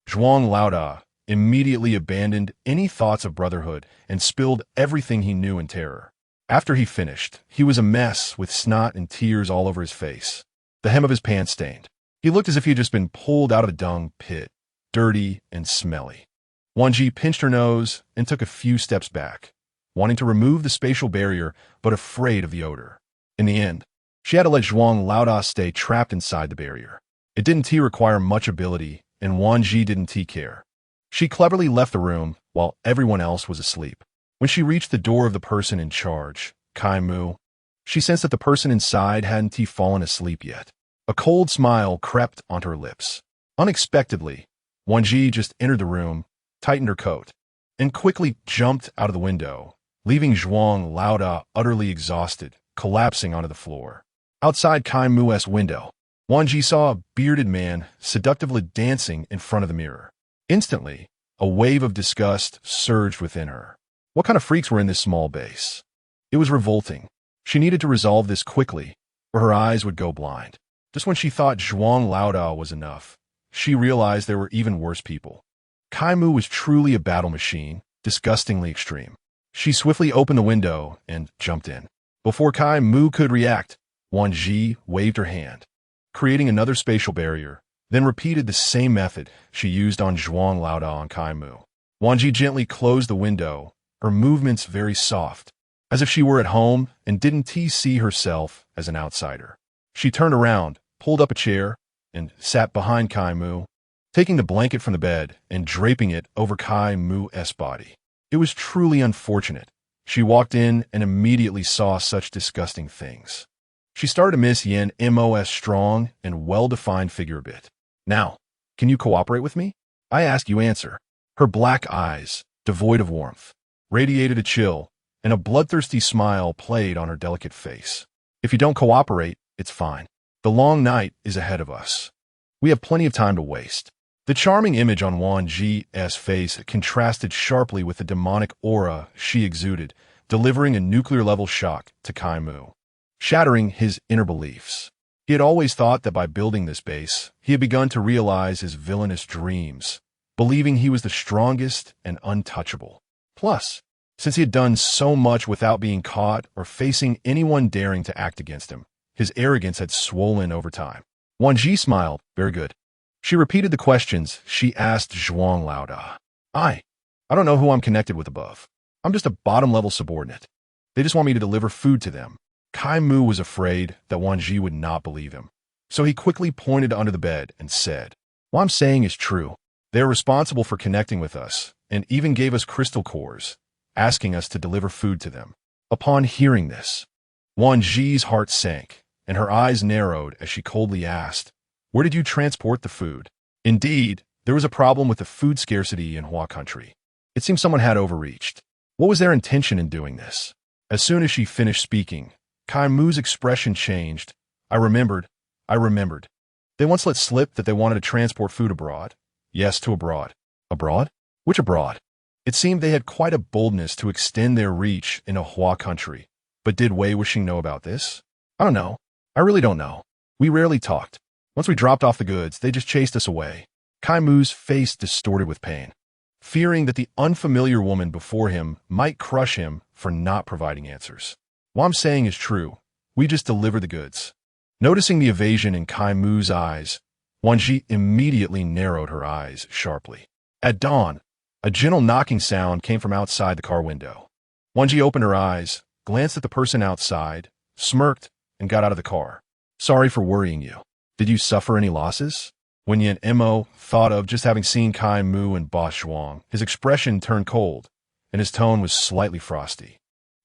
Zhuang Laoda immediately abandoned any thoughts of brotherhood and spilled everything he knew in terror. After he finished, he was a mess with snot and tears all over his face, the hem of his pants stained. He looked as if he had just been pulled out of a dung pit, dirty and smelly. Wan Zhi pinched her nose and took a few steps back, wanting to remove the spatial barrier but afraid of the odor. In the end, she had to let Zhuang Laoda stay trapped inside the barrier. It didn't require much ability, and Wan Zhi didn't care. She cleverly left the room while everyone else was asleep. When she reached the door of the person in charge, Kai Mu, she sensed that the person inside hadn't fallen asleep yet. A cold smile crept onto her lips. Unexpectedly, Wan Zhi just entered the room, tightened her coat, and quickly jumped out of the window, leaving Zhuang Laoda utterly exhausted, collapsing onto the floor. Outside Kai Mu's window, Wan Zhi saw a bearded man seductively dancing in front of the mirror. Instantly, a wave of disgust surged within her. What kind of freaks were in this small base? It was revolting. She needed to resolve this quickly, or her eyes would go blind. Just when she thought Zhuang Laoda was enough, she realized there were even worse people. Kai Mu was truly a battle machine, disgustingly extreme. She swiftly opened the window and jumped in. Before Kai Mu could react, Wan Zhi waved her hand, creating another spatial barrier, then repeated the same method she used on Zhuang Laoda on Kai Mu. Wan Zhi gently closed the window, her movements very soft, as if she were at home and didn't see herself as an outsider. She turned around, pulled up a chair, and sat behind Kai Mu, taking the blanket from the bed and draping it over Kai Mu's body. It was truly unfortunate. She walked in and immediately saw such disgusting things. She started to miss Yan Mo's strong and well-defined figure a bit. Now, can you cooperate with me? I ask, you answer. Her black eyes, devoid of warmth, radiated a chill, and a bloodthirsty smile played on her delicate face. If you don't cooperate, it's fine. The long night is ahead of us. We have plenty of time to waste. The charming image on Wan Zhi's face contrasted sharply with the demonic aura she exuded, delivering a nuclear-level shock to Kai Mu, shattering his inner beliefs. He had always thought that by building this base, he had begun to realize his villainous dreams, believing he was the strongest and untouchable. Plus, since he had done so much without being caught or facing anyone daring to act against him, his arrogance had swollen over time. Wan Zhi smiled. Very good. She repeated the questions she asked Zhuang Laoda. I don't know who I'm connected with above. I'm just a bottom-level subordinate. They just want me to deliver food to them. Kai Mu was afraid that Wan Zhi would not believe him, so he quickly pointed under the bed and said, "What I'm saying is true. They're responsible for connecting with us and even gave us crystal cores, asking us to deliver food to them." Upon hearing this, Wan Zhi's heart sank, and her eyes narrowed as she coldly asked, "Where did you transport the food?" Indeed, there was a problem with the food scarcity in Hua country. It seemed someone had overreached. What was their intention in doing this? As soon as she finished speaking, Kai Mu's expression changed. I remembered. They once let slip that they wanted to transport food abroad. Yes, to abroad. Abroad? Which abroad? It seemed they had quite a boldness to extend their reach in a Hua country. But did Wei Wuxing know about this? I don't know. I really don't know. We rarely talked. Once we dropped off the goods, they just chased us away. Kai Mu's face distorted with pain, fearing that the unfamiliar woman before him might crush him for not providing answers. What I'm saying is true. We just deliver the goods. Noticing the evasion in Kai Mu's eyes, Wan Zhi immediately narrowed her eyes sharply. At dawn, a gentle knocking sound came from outside the car window. Wan Zhi opened her eyes, glanced at the person outside, smirked, and got out of the car. Sorry for worrying you. Did you suffer any losses? When Yin Mo thought of just having seen Kai Mu and Boss Zhuang, his expression turned cold, and his tone was slightly frosty.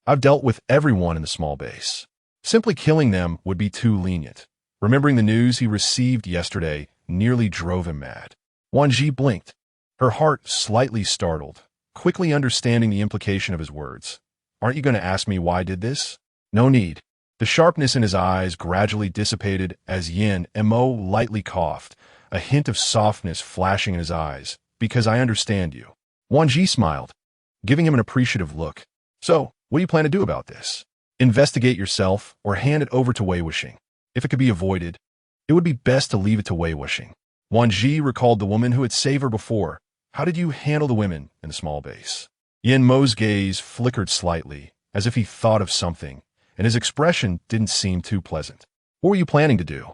I've dealt with everyone in the small base. Simply killing them would be too lenient. Remembering the news he received yesterday nearly drove him mad. Wan Zhi blinked, her heart slightly startled, quickly understanding the implication of his words. Aren't you going to ask me why I did this? No need. The sharpness in his eyes gradually dissipated as Yin Mo lightly coughed, a hint of softness flashing in his eyes. Because I understand you. Wan Zhi smiled, giving him an appreciative look. So, what do you plan to do about this? Investigate yourself or hand it over to Wei Wuxing. If it could be avoided, it would be best to leave it to Wei Wuxing. Wan Zhi recalled the woman who had saved her before. How did you handle the women in the small base? Yin Mo's gaze flickered slightly, as if he thought of something, and his expression didn't seem too pleasant. What were you planning to do?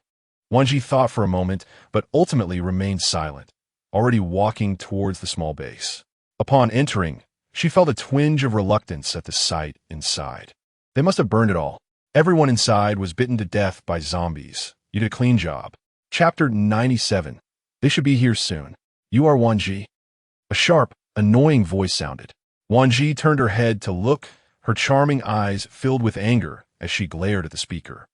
Wan Zhi thought for a moment, but ultimately remained silent, already walking towards the small base. Upon entering, she felt a twinge of reluctance at the sight inside. They must have burned it all. Everyone inside was bitten to death by zombies. You did a clean job. Chapter 97. They should be here soon. You are Wan Zhi? A sharp, annoying voice sounded. Wan Zhi turned her head to look, her charming eyes filled with anger as she glared at the speaker.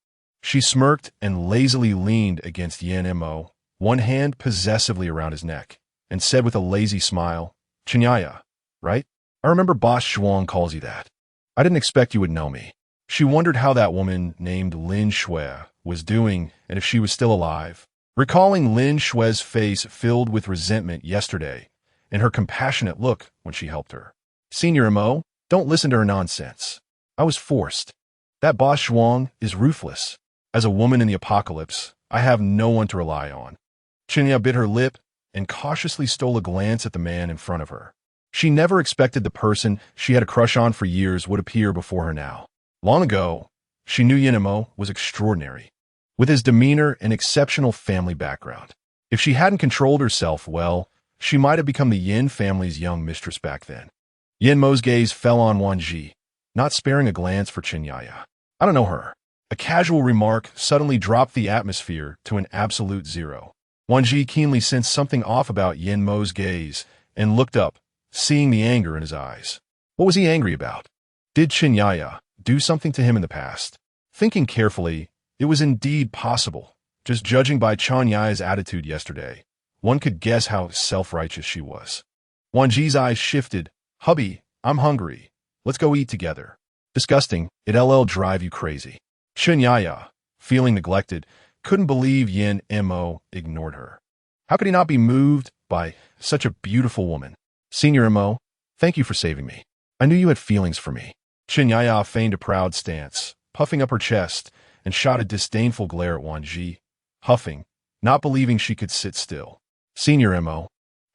She smirked and lazily leaned against Yin Mo, one hand possessively around his neck, and said with a lazy smile, Chinyaya, right? I remember Boss Zhuang calls you that. I didn't expect you would know me. She wondered how that woman named Lin Shui was doing and if she was still alive. Recalling Lin Shui's face filled with resentment yesterday and her compassionate look when she helped her. Senior Mo, don't listen to her nonsense. I was forced. That Boss Zhuang is ruthless. As a woman in the apocalypse, I have no one to rely on. Chinya bit her lip and cautiously stole a glance at the man in front of her. She never expected the person she had a crush on for years would appear before her now. Long ago, she knew Yin Mo was extraordinary, with his demeanor and exceptional family background. If she hadn't controlled herself well, she might have become the Yin family's young mistress back then. Yin Mo's gaze fell on Wan Zhi, not sparing a glance for Chinyaya. I don't know her. A casual remark suddenly dropped the atmosphere to an absolute zero. Wan Zhi keenly sensed something off about Yin Mo's gaze and looked up, seeing the anger in his eyes. What was he angry about? Did Chinyaya do something to him in the past? Thinking carefully, it was indeed possible. Just judging by Chanyaya's attitude yesterday, one could guess how self-righteous she was. Wan Zhi's eyes shifted. Hubby, I'm hungry. Let's go eat together. Disgusting, it'll drive you crazy. Chinyaya, feeling neglected, couldn't believe Yin Mo ignored her. How could he not be moved by such a beautiful woman? Senior Mo, thank you for saving me. I knew you had feelings for me. Chinyaya feigned a proud stance, puffing up her chest, and shot a disdainful glare at Wan Zhi, huffing, not believing she could sit still. Senior Mo,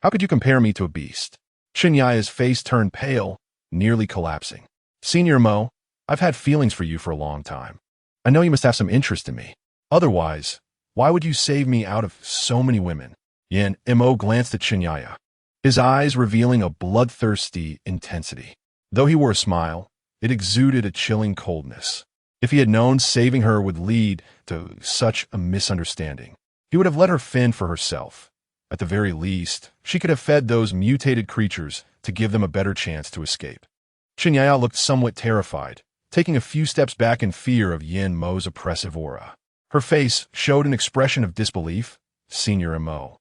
how could you compare me to a beast? Chinyaya's face turned pale, nearly collapsing. Senior Mo, I've had feelings for you for a long time. I know you must have some interest in me. Otherwise, why would you save me out of so many women? Yin Mo glanced at Chinyaya, his eyes revealing a bloodthirsty intensity. Though he wore a smile, it exuded a chilling coldness. If he had known saving her would lead to such a misunderstanding, he would have let her fend for herself. At the very least, she could have fed those mutated creatures to give them a better chance to escape. Chinyaya looked somewhat terrified, taking a few steps back in fear of Yin Mo's oppressive aura. Her face showed an expression of disbelief. Senior Mo,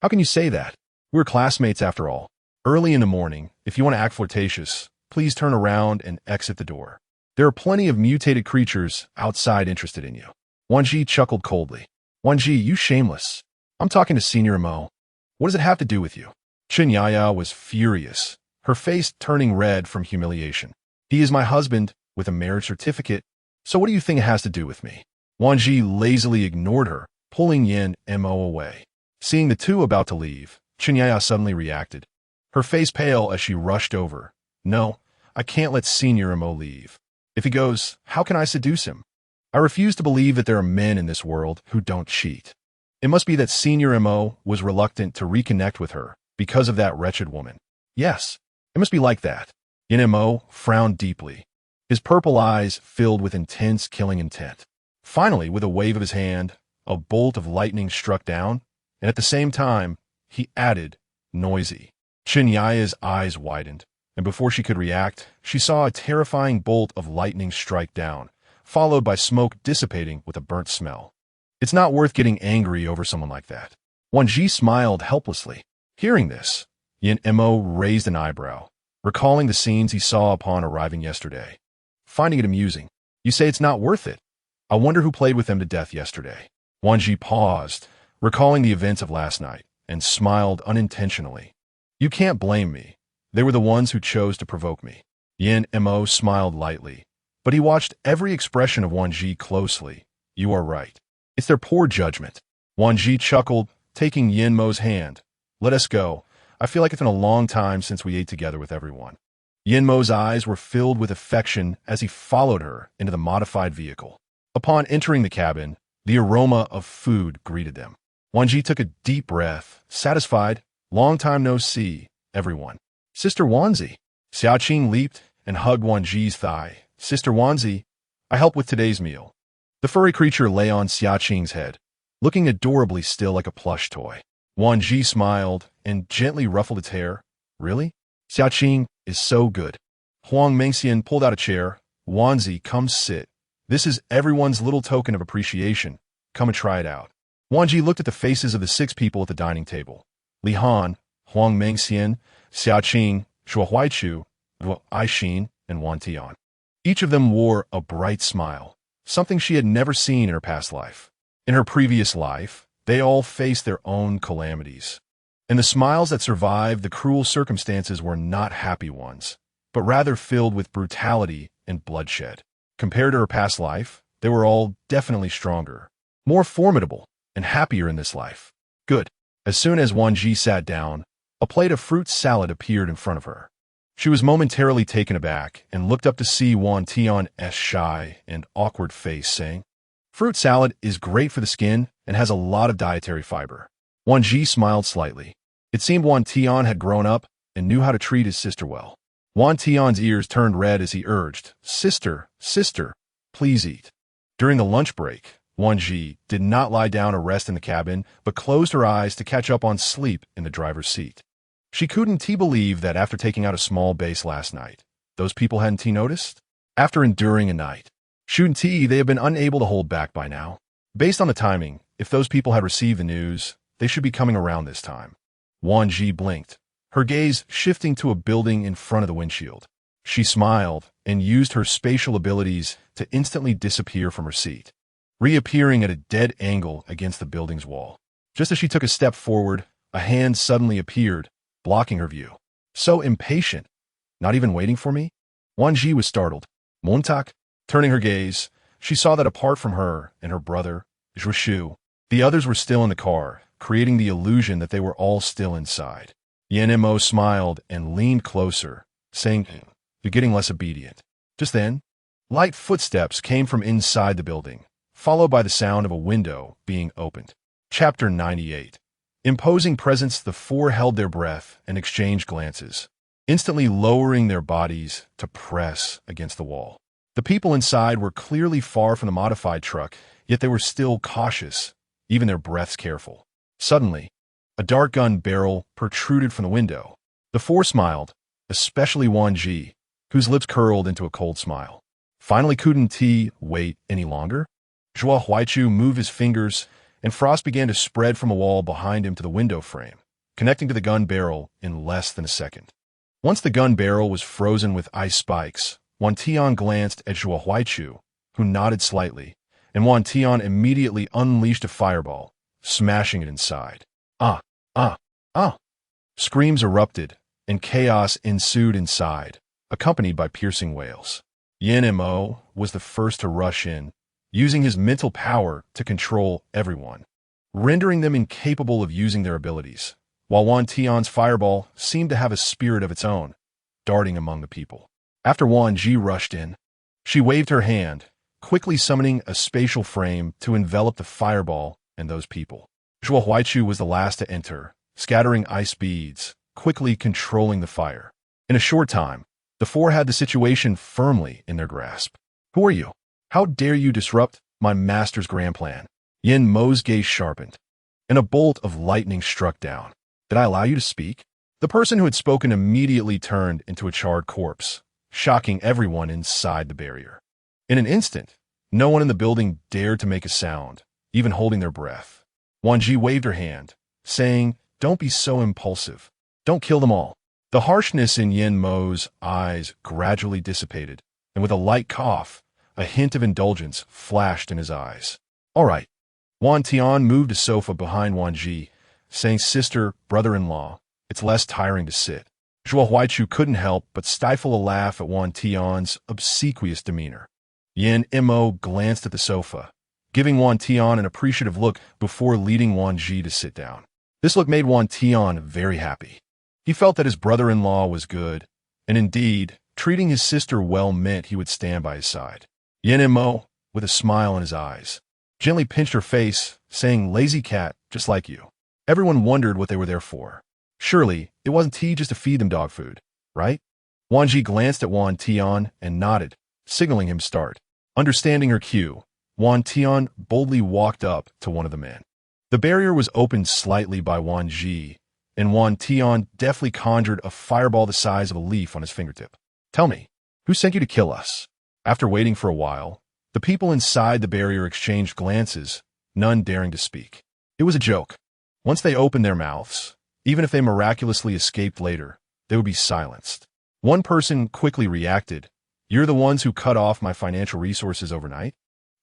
how can you say that? We're classmates after all. Early in the morning, if you want to act flirtatious, please turn around and exit the door. There are plenty of mutated creatures outside interested in you. Wan Zhi chuckled coldly. Wan Zhi, you shameless. I'm talking to Senior Mo. What does it have to do with you? Chinyaya was furious, her face turning red from humiliation. He is my husband, with a marriage certificate, so what do you think it has to do with me? Wan Zhi lazily ignored her, pulling Yin Mo away. Seeing the two about to leave, Chinyaya suddenly reacted, her face pale as she rushed over. No, I can't let Senior Mo leave. If he goes, how can I seduce him? I refuse to believe that there are men in this world who don't cheat. It must be that Senior Mo was reluctant to reconnect with her because of that wretched woman. Yes, it must be like that. Yin Mo frowned deeply, his purple eyes filled with intense killing intent. Finally, with a wave of his hand, a bolt of lightning struck down, and at the same time, he added, noisy. Chinyaya's eyes widened, and before she could react, she saw a terrifying bolt of lightning strike down, followed by smoke dissipating with a burnt smell. It's not worth getting angry over someone like that. Wan Zhi smiled helplessly. Hearing this, Yin Mo raised an eyebrow, recalling the scenes he saw upon arriving yesterday. Finding it amusing. You say it's not worth it. I wonder who played with them to death yesterday. Wan Zhi paused, recalling the events of last night, and smiled unintentionally. You can't blame me. They were the ones who chose to provoke me. Yin Mo smiled lightly, but he watched every expression of Wan Zhi closely. You are right. It's their poor judgment. Wan Zhi chuckled, taking Yin Mo's hand. Let us go. I feel like it's been a long time since we ate together with everyone. Yin Mo's eyes were filled with affection as he followed her into the modified vehicle. Upon entering the cabin, the aroma of food greeted them. Wan Zhi took a deep breath, satisfied. Long time no see, everyone. Sister Wan Zhi. Xiaoqing leaped and hugged Wan Zhi's thigh. Sister Wan Zhi, I help with today's meal. The furry creature lay on Xiaoqing's head, looking adorably still like a plush toy. Wan Zhi smiled and gently ruffled its hair. Really? Xiaoqing is so good. Huang Mengxian pulled out a chair. Wan Zhi, come sit. This is everyone's little token of appreciation. Come and try it out. Wan Zhi looked at the faces of the 6 people at the dining table. Li Han, Huang Mengxian, Xiaoqing, Shuo Huaichu, Wu Aixin, and Wan Tian. Each of them wore a bright smile, something she had never seen in her past life. In her previous life, they all faced their own calamities. And the smiles that survived the cruel circumstances were not happy ones, but rather filled with brutality and bloodshed. Compared to her past life, they were all definitely stronger, more formidable, and happier in this life. Good. As soon as Wan Zhi sat down, a plate of fruit salad appeared in front of her. She was momentarily taken aback and looked up to see Wan Tian's shy and awkward face, saying, Fruit salad is great for the skin and has a lot of dietary fiber. Wan Zhi smiled slightly. It seemed Wan Tian had grown up and knew how to treat his sister well. Wan Tian's ears turned red as he urged, Sister, please eat. During the lunch break, Wan Zhi did not lie down or rest in the cabin, but closed her eyes to catch up on sleep in the driver's seat. She couldn't believe that after taking out a small base last night, those people hadn't noticed. After enduring a night, shouldn't they have been unable to hold back by now? Based on the timing, if those people had received the news, they should be coming around this time. Wan Zhi blinked, her gaze shifting to a building in front of the windshield. She smiled and used her spatial abilities to instantly disappear from her seat, reappearing at a dead angle against the building's wall. Just as she took a step forward, a hand suddenly appeared, blocking her view. So impatient. Not even waiting for me? Wan Zhi was startled. Montak? Turning her gaze, she saw that apart from her and her brother, Zhu, the others were still in the car, creating the illusion that they were all still inside. Yin Mo smiled and leaned closer, saying, You're getting less obedient. Just then, light footsteps came from inside the building, followed by the sound of a window being opened. Chapter 98. Imposing presence, the 4 held their breath and exchanged glances, instantly lowering their bodies to press against the wall. The people inside were clearly far from the modified truck, yet they were still cautious, even their breaths careful. Suddenly, a dark gun barrel protruded from the window. The 4 smiled, especially Wan Zhi, whose lips curled into a cold smile. Finally, couldn't he wait any longer? Zhuo Huaichu moved his fingers, and frost began to spread from a wall behind him to the window frame, connecting to the gun barrel in less than a second. Once the gun barrel was frozen with ice spikes, Wan Tian glanced at Zhuo Huaichu, who nodded slightly, and Wan Tian immediately unleashed a fireball, smashing it inside. Ah! Screams erupted, and chaos ensued inside, accompanied by piercing wails. Yin Mo was the first to rush in, using his mental power to control everyone, rendering them incapable of using their abilities, while Wan Tian's fireball seemed to have a spirit of its own, darting among the people. After Wan Zhi rushed in, she waved her hand, quickly summoning a spatial frame to envelop the fireball and those people. Zhuo Huaichu was the last to enter, scattering ice beads, quickly controlling the fire. In a short time, the four had the situation firmly in their grasp. Who are you? How dare you disrupt my master's grand plan? Yin Mo's gaze sharpened, and a bolt of lightning struck down. Did I allow you to speak? The person who had spoken immediately turned into a charred corpse, shocking everyone inside the barrier. In an instant, no one in the building dared to make a sound, even holding their breath. Wan Zhi waved her hand, saying, "Don't be so impulsive. Don't kill them all." The harshness in Yin Mo's eyes gradually dissipated, and with a light cough, a hint of indulgence flashed in his eyes. "All right." Wan Tian moved a sofa behind Wan Zhi, saying, "Sister, brother-in-law, it's less tiring to sit." Zhuo Huaichu couldn't help but stifle a laugh at Wan Tian's obsequious demeanor. Yin Mo glanced at the sofa, giving Wan Tian an appreciative look before leading Wan Zhi to sit down. This look made Wan Tian very happy. He felt that his brother-in-law was good, and indeed, treating his sister well meant he would stand by his side. Yin Mo, with a smile in his eyes, gently pinched her face, saying, "Lazy cat, just like you." Everyone wondered what they were there for. Surely, it wasn't tea just to feed them dog food, right? Wan Zhi glanced at Wan Tian and nodded, signaling him start. Understanding her cue, Wan Tian boldly walked up to one of the men. The barrier was opened slightly by Wan Zhi, and Wan Tian deftly conjured a fireball the size of a leaf on his fingertip. "Tell me, who sent you to kill us?" After waiting for a while, the people inside the barrier exchanged glances, none daring to speak. It was a joke. Once they opened their mouths, even if they miraculously escaped later, they would be silenced. One person quickly reacted, "You're the ones who cut off my financial resources overnight?"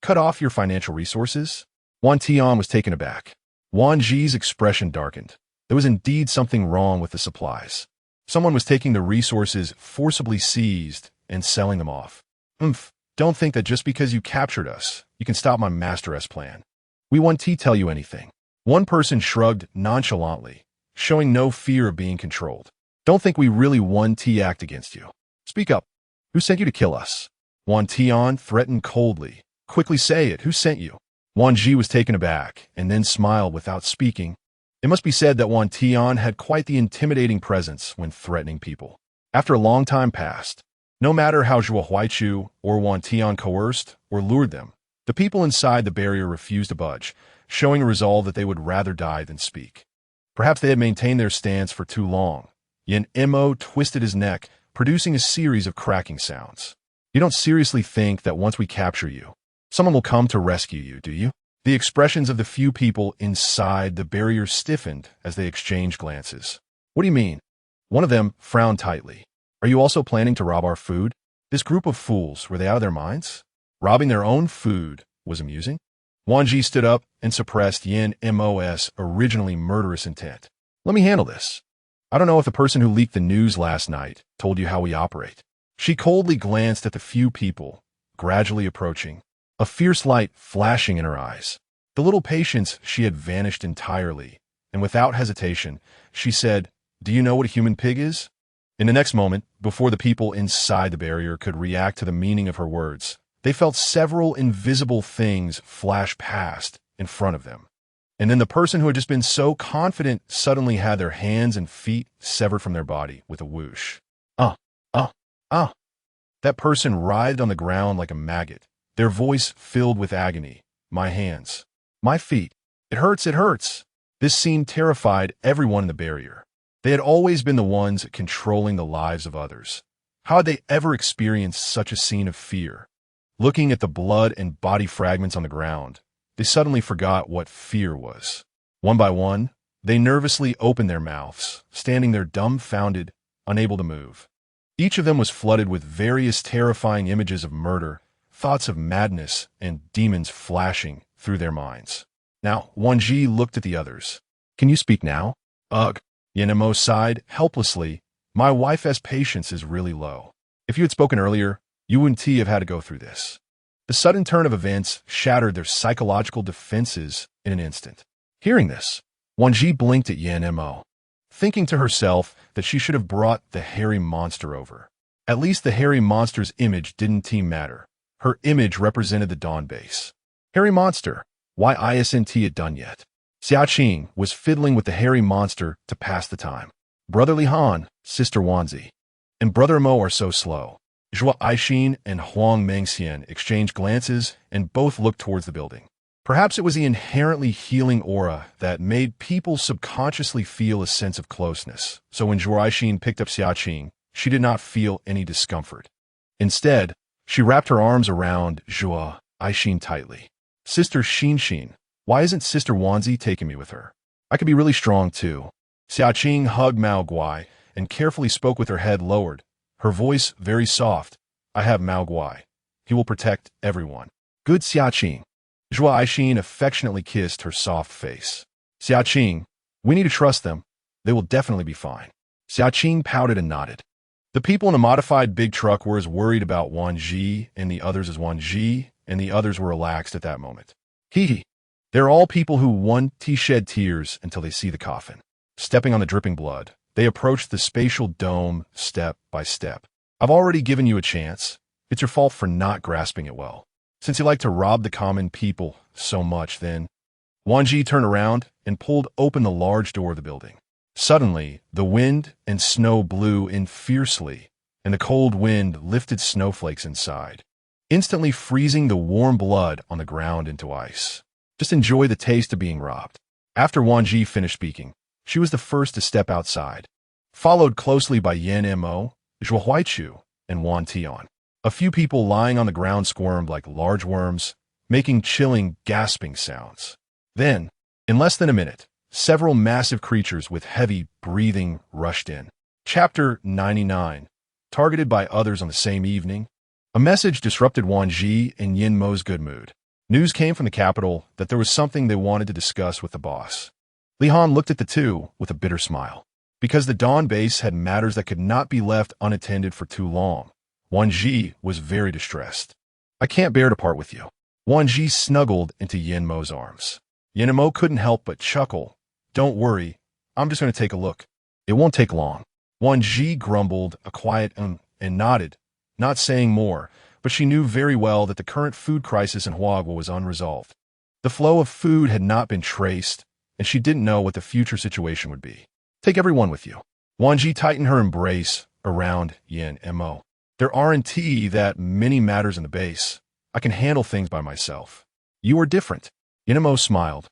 "Cut off your financial resources?" Wan Tian was taken aback. Wan Zhi's expression darkened. There was indeed something wrong with the supplies. Someone was taking the resources forcibly seized and selling them off. Don't think that just because you captured us, you can stop my master's plan. We won't tell you anything." One person shrugged nonchalantly, showing no fear of being controlled. "Don't think we really won act against you. Speak up. Who sent you to kill us?" Wan Tian threatened coldly. "Quickly say it. Who sent you?" Wan Zhi was taken aback and then smiled without speaking. It must be said that Wan Tian had quite the intimidating presence when threatening people. After a long time passed, no matter how Zhuo Huaichu or Wan Tian coerced or lured them, the people inside the barrier refused to budge, showing a resolve that they would rather die than speak. Perhaps they had maintained their stance for too long. Yin Mo twisted his neck, producing a series of cracking sounds. "You don't seriously think that once we capture you, someone will come to rescue you, do you?" The expressions of the few people inside the barrier stiffened as they exchanged glances. "What do you mean?" One of them frowned tightly. "Are you also planning to rob our food?" This group of fools, were they out of their minds? Robbing their own food was amusing. Wan Zhi stood up and suppressed Yin Mo's originally murderous intent. "Let me handle this. I don't know if the person who leaked the news last night told you how we operate." She coldly glanced at the few people, gradually approaching, a fierce light flashing in her eyes. The little patience she had vanished entirely, and without hesitation, she said, "Do you know what a human pig is?" In the next moment, before the people inside the barrier could react to the meaning of her words, they felt several invisible things flash past in front of them. And then the person who had just been so confident suddenly had their hands and feet severed from their body with a whoosh. That person writhed on the ground like a maggot, their voice filled with agony. "My hands. My feet. It hurts, it hurts." This scene terrified everyone in the barrier. They had always been the ones controlling the lives of others. How had they ever experienced such a scene of fear? Looking at the blood and body fragments on the ground, they suddenly forgot what fear was. One by one, they nervously opened their mouths, standing there dumbfounded, unable to move. Each of them was flooded with various terrifying images of murder, thoughts of madness, and demons flashing through their minds. Now, Wan Zhi looked at the others. "Can you speak now?" "Ugh." Yin Mo sighed helplessly. "My wife's patience is really low. If you had spoken earlier, you wouldn't have had to go through this." The sudden turn of events shattered their psychological defenses in an instant. Hearing this, Wan Zhi blinked at Yin Mo, thinking to herself that she should have brought the hairy monster over. At least the hairy monster's image didn't matter. Her image represented the dawn base. Hairy monster. Why isn't it done yet? Xiaqing was fiddling with the hairy monster to pass the time. Brother Li Han, sister Wan Zhi, and brother Mo are so slow. Zhuo Aixin and Huang Mengxian exchanged glances and both looked towards the building. Perhaps it was the inherently healing aura that made people subconsciously feel a sense of closeness. So when Zhuo Aixin picked up Xiaqing, she did not feel any discomfort. Instead, she wrapped her arms around Zhuo Aixin tightly. Sister Xin, why isn't Sister Wan Zhi taking me with her? I could be really strong too. Xiaqing hugged Mao Guai and carefully spoke with her head lowered, her voice very soft. I have Mao Guai. He will protect everyone. Good Xiaqing. Zhuo Aixin affectionately kissed her soft face. Xiaqing, we need to trust them. They will definitely be fine. Xiaqing pouted and nodded. The people in a modified big truck were as worried about Wan Zhi and the others as Wan Zhi, and the others were relaxed at that moment. Hee. They're all people who want to shed tears until they see the coffin. Stepping on the dripping blood, they approached the spatial dome step by step. I've already given you a chance. It's your fault for not grasping it well. Since you like to rob the common people so much, then... Wan Zhi turned around and pulled open the large door of the building. Suddenly, the wind and snow blew in fiercely, and the cold wind lifted snowflakes inside, instantly freezing the warm blood on the ground into ice. Just enjoy the taste of being robbed. After Wan Zhi finished speaking, she was the first to step outside, followed closely by Yan Mo, Zhuo Huaichu, and Wan Tian. A few people lying on the ground squirmed like large worms, making chilling, gasping sounds. Then, in less than a minute, several massive creatures with heavy breathing rushed in. Chapter 99. Targeted by others on the same evening. A message disrupted Wan Zhi and Yin Mo's good mood. News came from the capital that there was something they wanted to discuss with the boss. Li Han looked at the two with a bitter smile. Because the Dawn base had matters that could not be left unattended for too long, Wan Zhi was very distressed. I can't bear to part with you. Wan Zhi snuggled into Yin Mo's arms. Yin Mo couldn't help but chuckle. Don't worry, I'm just going to take a look. It won't take long. Wan Zhi grumbled a quiet and nodded, not saying more, but she knew very well that the current food crisis in Huagua was unresolved. The flow of food had not been traced, and she didn't know what the future situation would be. Take everyone with you. Wan Zhi tightened her embrace around Yin Mo. There aren't that many matters in the base. I can handle things by myself. You are different. Yin Mo smiled,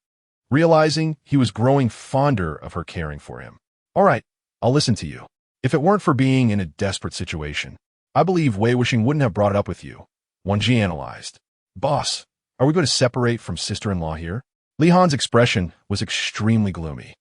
realizing he was growing fonder of her caring for him. All right, I'll listen to you. If it weren't for being in a desperate situation, I believe Wei Wuxing wouldn't have brought it up with you. Wan Zhi analyzed. Boss, are we going to separate from sister-in-law here? Li Han's expression was extremely gloomy.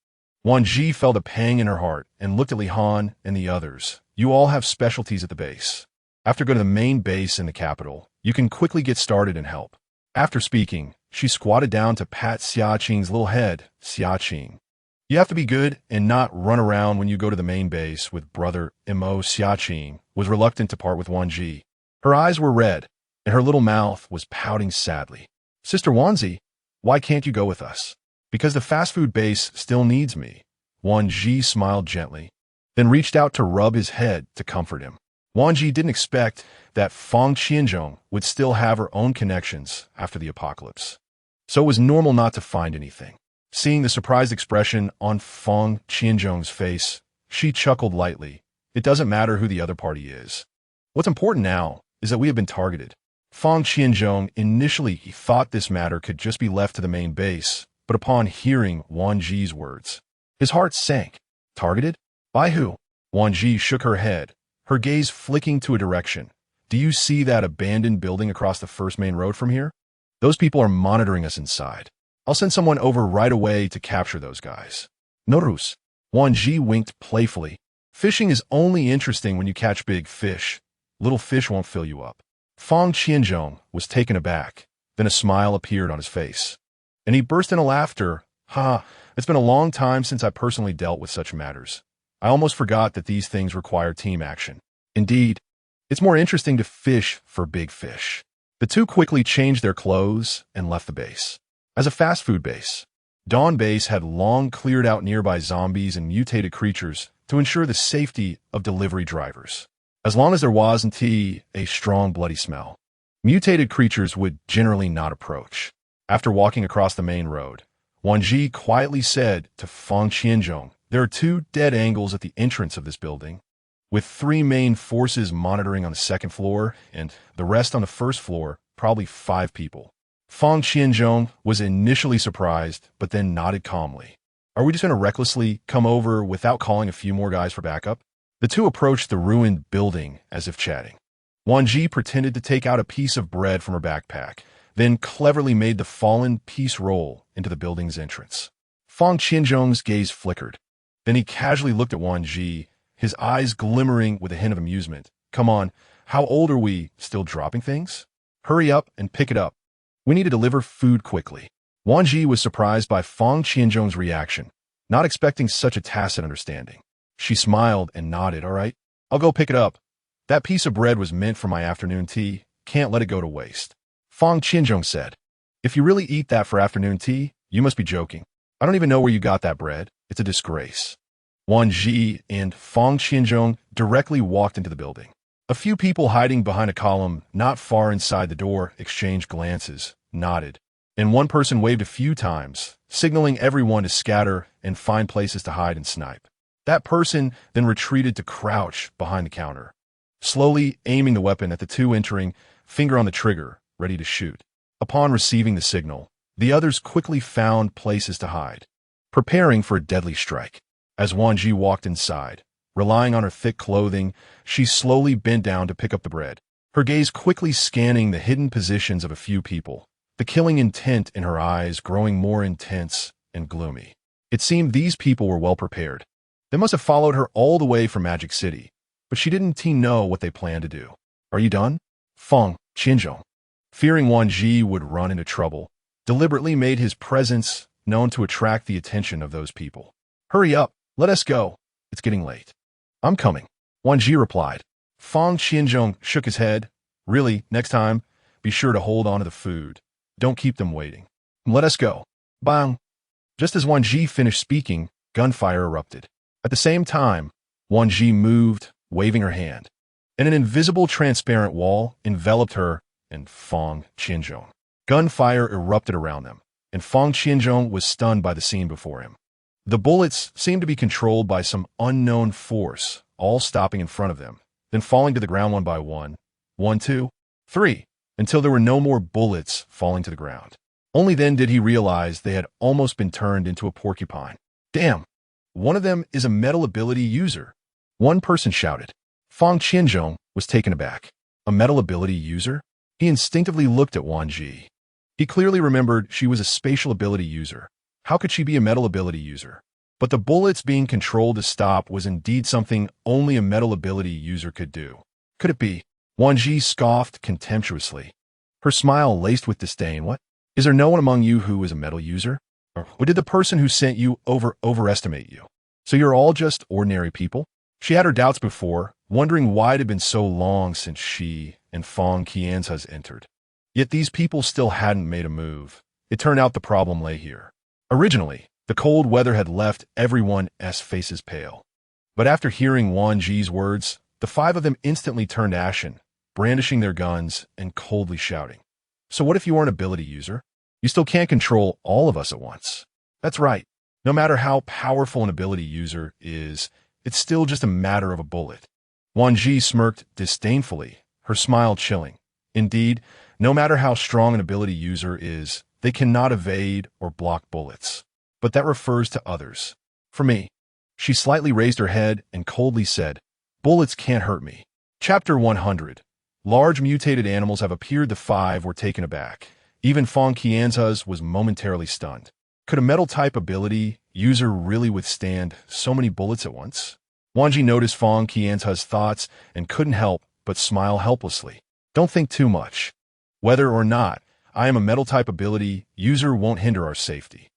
Wan Zhi felt a pang in her heart and looked at Li Han and the others. You all have specialties at the base. After going to the main base in the capital, you can quickly get started and help. After speaking, she squatted down to pat Xiaqing's little head. Xiaqing, you have to be good and not run around when you go to the main base with brother Mo. Xiaqing was reluctant to part with Wan Zhi. Her eyes were red, and her little mouth was pouting sadly. Sister Wan Zhi, why can't you go with us? Because the fast food base still needs me. Wan Zhi smiled gently, then reached out to rub his head to comfort him. Wan Zhi didn't expect that Feng Qianzhong would still have her own connections after the apocalypse. So it was normal not to find anything. Seeing the surprised expression on Feng Qianzhong's face, she chuckled lightly. It doesn't matter who the other party is. What's important now is that we have been targeted. Feng Qianzhong initially thought this matter could just be left to the main base, but upon hearing Wan Zhi's words, his heart sank. Targeted? By who? Wan Zhi shook her head, her gaze flicking to a direction. Do you see that abandoned building across the first main road from here? Those people are monitoring us inside. I'll send someone over right away to capture those guys. Norus. Wan Zhi winked playfully. Fishing is only interesting when you catch big fish. Little fish won't fill you up. Feng Qianzhong was taken aback. Then a smile appeared on his face, and he burst into laughter. It's been a long time since I personally dealt with such matters. I almost forgot that these things require team action. Indeed, it's more interesting to fish for big fish. The two quickly changed their clothes and left the base. As a fast food base, Dawn Base had long cleared out nearby zombies and mutated creatures to ensure the safety of delivery drivers. As long as there wasn't a strong bloody smell, mutated creatures would generally not approach. After walking across the main road, Wan Zhi quietly said to Fang Qianzhong, "There are 2 dead angles at the entrance of this building, with 3 main forces monitoring on the 2nd floor, and the rest on the 1st floor, probably 5 people." Fang Qianzhong was initially surprised, but then nodded calmly. "Are we just going to recklessly come over without calling a few more guys for backup?" The two approached the ruined building as if chatting. Wan Zhi pretended to take out a piece of bread from her backpack, then cleverly made the fallen piece roll into the building's entrance. Fang Qianzhong's gaze flickered. Then he casually looked at Wan Zhi, his eyes glimmering with a hint of amusement. "Come on, how old are we? Still dropping things? Hurry up and pick it up. We need to deliver food quickly." Wan Zhi was surprised by Fang Qianzhong's reaction, not expecting such a tacit understanding. She smiled and nodded. "All right, I'll go pick it up. That piece of bread was meant for my afternoon tea. Can't let it go to waste." Fang Qianzhong said, "If you really eat that for afternoon tea, you must be joking. I don't even know where you got that bread. It's a disgrace." Wan Zhi and Fang Qianzhong directly walked into the building. A few people hiding behind a column not far inside the door exchanged glances, nodded, and one person waved a few times, signaling everyone to scatter and find places to hide and snipe. That person then retreated to crouch behind the counter, slowly aiming the weapon at the 2 entering, finger on the trigger, ready to shoot. Upon receiving the signal, the others quickly found places to hide, preparing for a deadly strike. As Wan Zhi walked inside, relying on her thick clothing, she slowly bent down to pick up the bread, her gaze quickly scanning the hidden positions of a few people, the killing intent in her eyes growing more intense and gloomy. It seemed these people were well prepared. They must have followed her all the way from Magic City, but she didn't know what they planned to do. "Are you done?" Fang Qianzhong, fearing Wan Zhi would run into trouble, deliberately made his presence known to attract the attention of those people. "Hurry up, let us go. It's getting late." "I'm coming," Wan Zhi replied. Fang Qianzhong shook his head. "Really, next time, be sure to hold on to the food. Don't keep them waiting. Let us go." Bang! Just as Wan Zhi finished speaking, gunfire erupted. At the same time, Wan Zhi moved, waving her hand, and an invisible transparent wall enveloped her and Fang Qianzhong. Gunfire erupted around them, and Fang Qianzhong was stunned by the scene before him. The bullets seemed to be controlled by some unknown force, all stopping in front of them, then falling to the ground one by one. 1, 2, 3, until there were no more bullets falling to the ground. Only then did he realize they had almost been turned into a porcupine. "Damn! One of them is a metal ability user," one person shouted. Fang Qianzhong was taken aback. A metal ability user? He instinctively looked at Wan Zhi. He clearly remembered she was a spatial ability user. How could she be a metal ability user? But the bullets being controlled to stop was indeed something only a metal ability user could do. Could it be? Wan Zhi scoffed contemptuously, her smile laced with disdain. "What? Is there no one among you who is a metal user? Or did the person who sent you overestimate you? So you're all just ordinary people?" She had her doubts before, wondering why it had been so long since she and Fang Qianzhe entered. Yet these people still hadn't made a move. It turned out the problem lay here. Originally, the cold weather had left everyone's faces pale. But after hearing Wan Zhi's words, the 5 of them instantly turned ashen, brandishing their guns and coldly shouting. "So what if you are an ability user? You still can't control all of us at once." "That's right. No matter how powerful an ability user is, it's still just a matter of a bullet." Wan Zhi smirked disdainfully, her smile chilling. "Indeed, no matter how strong an ability user is, they cannot evade or block bullets. But that refers to others. For me." She slightly raised her head and coldly said, "Bullets can't hurt me." Chapter 100. Large mutated animals have appeared. The 5 were taken aback. Even Fang Qianzhe was momentarily stunned. Could a metal-type ability user really withstand so many bullets at once? Wan Zhi noticed Fang Qianzhe's thoughts and couldn't help but smile helplessly. "Don't think too much. Whether or not I am a metal-type ability user won't hinder our safety."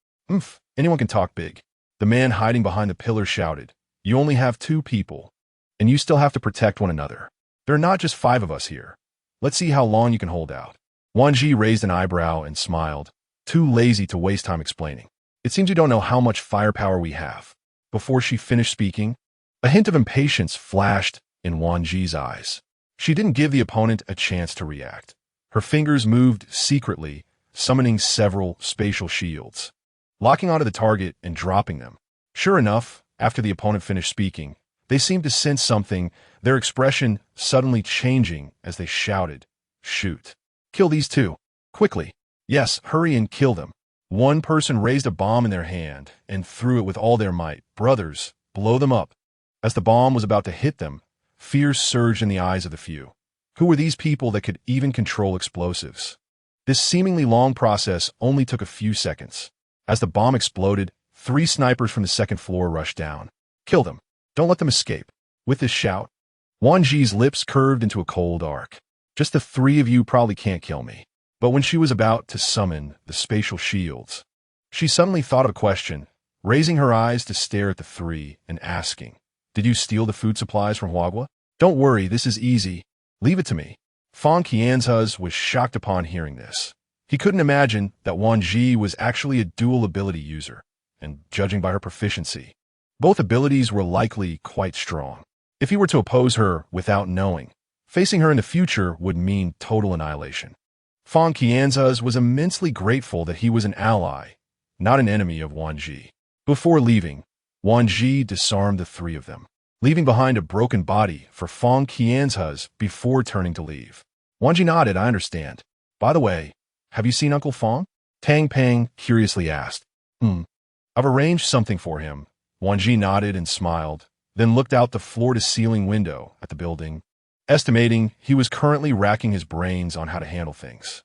Anyone can talk big," the man hiding behind the pillar shouted. "You only have 2 people, and you still have to protect one another. There are not just 5 of us here. Let's see how long you can hold out." Wan Zhi raised an eyebrow and smiled, too lazy to waste time explaining. "It seems you don't know how much firepower we have." Before she finished speaking, a hint of impatience flashed in Wan Zhi's eyes. She didn't give the opponent a chance to react. Her fingers moved secretly, summoning several spatial shields, locking onto the target and dropping them. Sure enough, after the opponent finished speaking, they seemed to sense something, their expression suddenly changing as they shouted, "Shoot! Kill these two! Quickly! Yes, hurry and kill them!" One person raised a bomb in their hand and threw it with all their might. "Brothers, blow them up!" As the bomb was about to hit them, fear surged in the eyes of the few. Who were these people that could even control explosives? This seemingly long process only took a few seconds. As the bomb exploded, 3 snipers from the second floor rushed down. "Kill them! Don't let them escape!" With this shout, Wan Zhi's lips curved into a cold arc. "Just the 3 of you probably can't kill me." But when she was about to summon the spatial shields, she suddenly thought of a question, raising her eyes to stare at the 3 and asking, "Did you steal the food supplies from Huagua?" "Don't worry, this is easy. Leave it to me." Fang Qianzhe was shocked upon hearing this. He couldn't imagine that Wan Zhi was actually a dual ability user, and judging by her proficiency, both abilities were likely quite strong. If he were to oppose her without knowing, facing her in the future would mean total annihilation. Fang Qianzhe was immensely grateful that he was an ally, not an enemy of Wan Zhi. Before leaving, Wan Zhi disarmed the 3 of them, leaving behind a broken body for Fang Qianzhe before turning to leave. Wan Zhi nodded. "I understand. By the way, have you seen Uncle Fang?" Tang Peng curiously asked. I've arranged something for him." Wan Zhi nodded and smiled, then looked out the floor-to-ceiling window at the building, estimating he was currently racking his brains on how to handle things.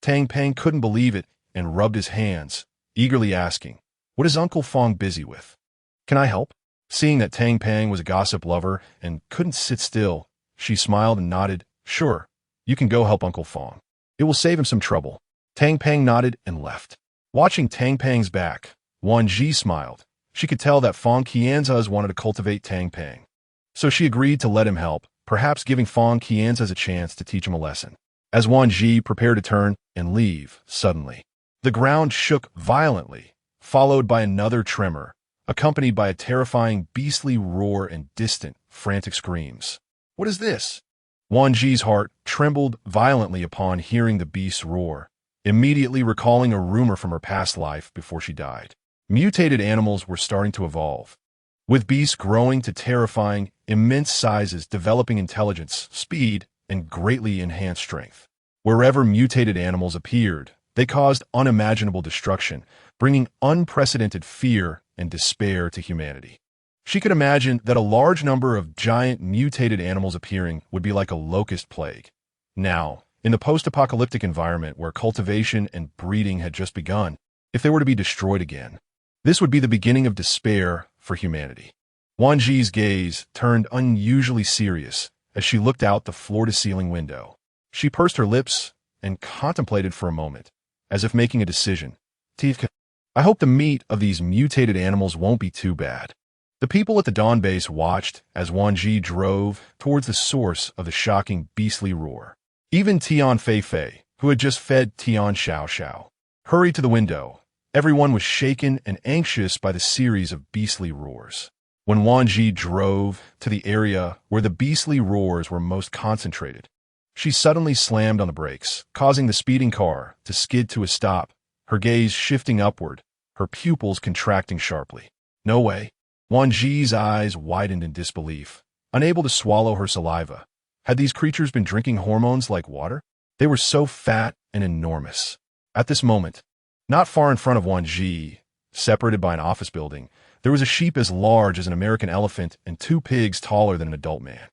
Tang Peng couldn't believe it and rubbed his hands, eagerly asking, "What is Uncle Fang busy with? Can I help?" Seeing that Tang Peng was a gossip lover and couldn't sit still, she smiled and nodded. "Sure, you can go help Uncle Fang. It will save him some trouble." Tang Peng nodded and left. Watching Tang Peng's back, Wan Zhi smiled. She could tell that Fang Qianzhe wanted to cultivate Tang Peng, so she agreed to let him help, perhaps giving Fang Qianzhe a chance to teach him a lesson. As Wan Zhi prepared to turn and leave, suddenly, the ground shook violently, followed by another tremor, accompanied by a terrifying beastly roar and distant, frantic screams. "What is this?" Wan Zhi's heart trembled violently upon hearing the beast's roar, immediately recalling a rumor from her past life before she died. Mutated animals were starting to evolve, with beasts growing to terrifying, immense sizes, developing intelligence, speed, and greatly enhanced strength. Wherever mutated animals appeared, they caused unimaginable destruction, bringing unprecedented fear and despair to humanity. She could imagine that a large number of giant mutated animals appearing would be like a locust plague. Now, in the post-apocalyptic environment where cultivation and breeding had just begun, if they were to be destroyed again, this would be the beginning of despair for humanity. Wan Zhi's gaze turned unusually serious as she looked out the floor-to-ceiling window. She pursed her lips and contemplated for a moment, as if making a decision. "I hope the meat of these mutated animals won't be too bad." The people at the Dawn base watched as Wan Zhi drove towards the source of the shocking beastly roar. Even Tian Fei, who had just fed Tian Xiao, hurried to the window. Everyone was shaken and anxious by the series of beastly roars. When Wan Zhi drove to the area where the beastly roars were most concentrated, she suddenly slammed on the brakes, causing the speeding car to skid to a stop, her gaze shifting upward, her pupils contracting sharply. "No way." Wan Zhi's eyes widened in disbelief, unable to swallow her saliva. Had these creatures been drinking hormones like water? They were so fat and enormous. At this moment, not far in front of Wan Zhi, separated by an office building, there was a sheep as large as an American elephant and 2 pigs taller than an adult man.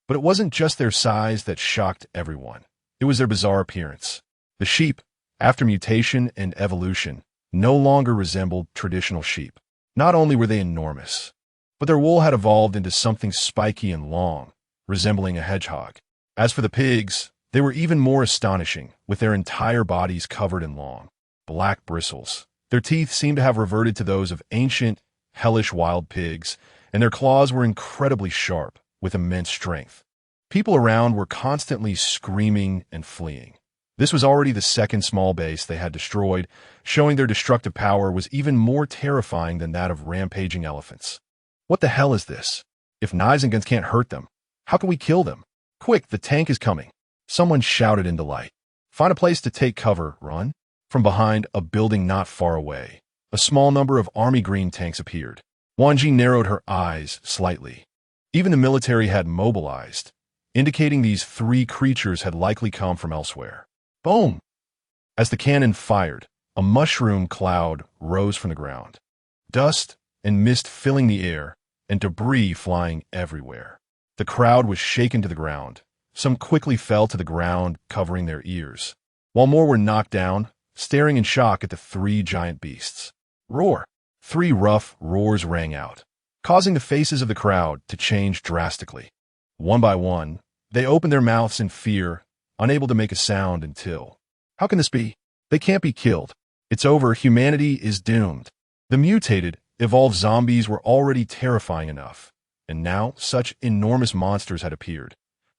But it wasn't just their size that shocked everyone. It was their bizarre appearance. The sheep, after mutation and evolution, no longer resembled traditional sheep. Not only were they enormous, but their wool had evolved into something spiky and long, resembling a hedgehog. As for the pigs, they were even more astonishing, with their entire bodies covered in long, black bristles. Their teeth seemed to have reverted to those of ancient, hellish wild pigs, and their claws were incredibly sharp, with immense strength. People around were constantly screaming and fleeing. This was already the second small base they had destroyed, showing their destructive power was even more terrifying than that of rampaging elephants. "What the hell is this? If Nizengans can't hurt them, how can we kill them? Quick, the tank is coming!" Someone shouted in delight. Find a place to take cover, run. From behind a building not far away, a small number of army green tanks appeared. Wan Zhi narrowed her eyes slightly. Even the military had mobilized, indicating these three creatures had likely come from elsewhere. Boom! As the cannon fired, a mushroom cloud rose from the ground. Dust and mist filling the air, and debris flying everywhere. The crowd was shaken to the ground. Some quickly fell to the ground, covering their ears, while more were knocked down, staring in shock at the three giant beasts. Roar! Three rough roars rang out, causing the faces of the crowd to change drastically. One by one, they opened their mouths in fear, unable to make a sound until... How can this be? They can't be killed. It's over. Humanity is doomed. The mutated, evolved zombies were already terrifying enough, and now such enormous monsters had appeared.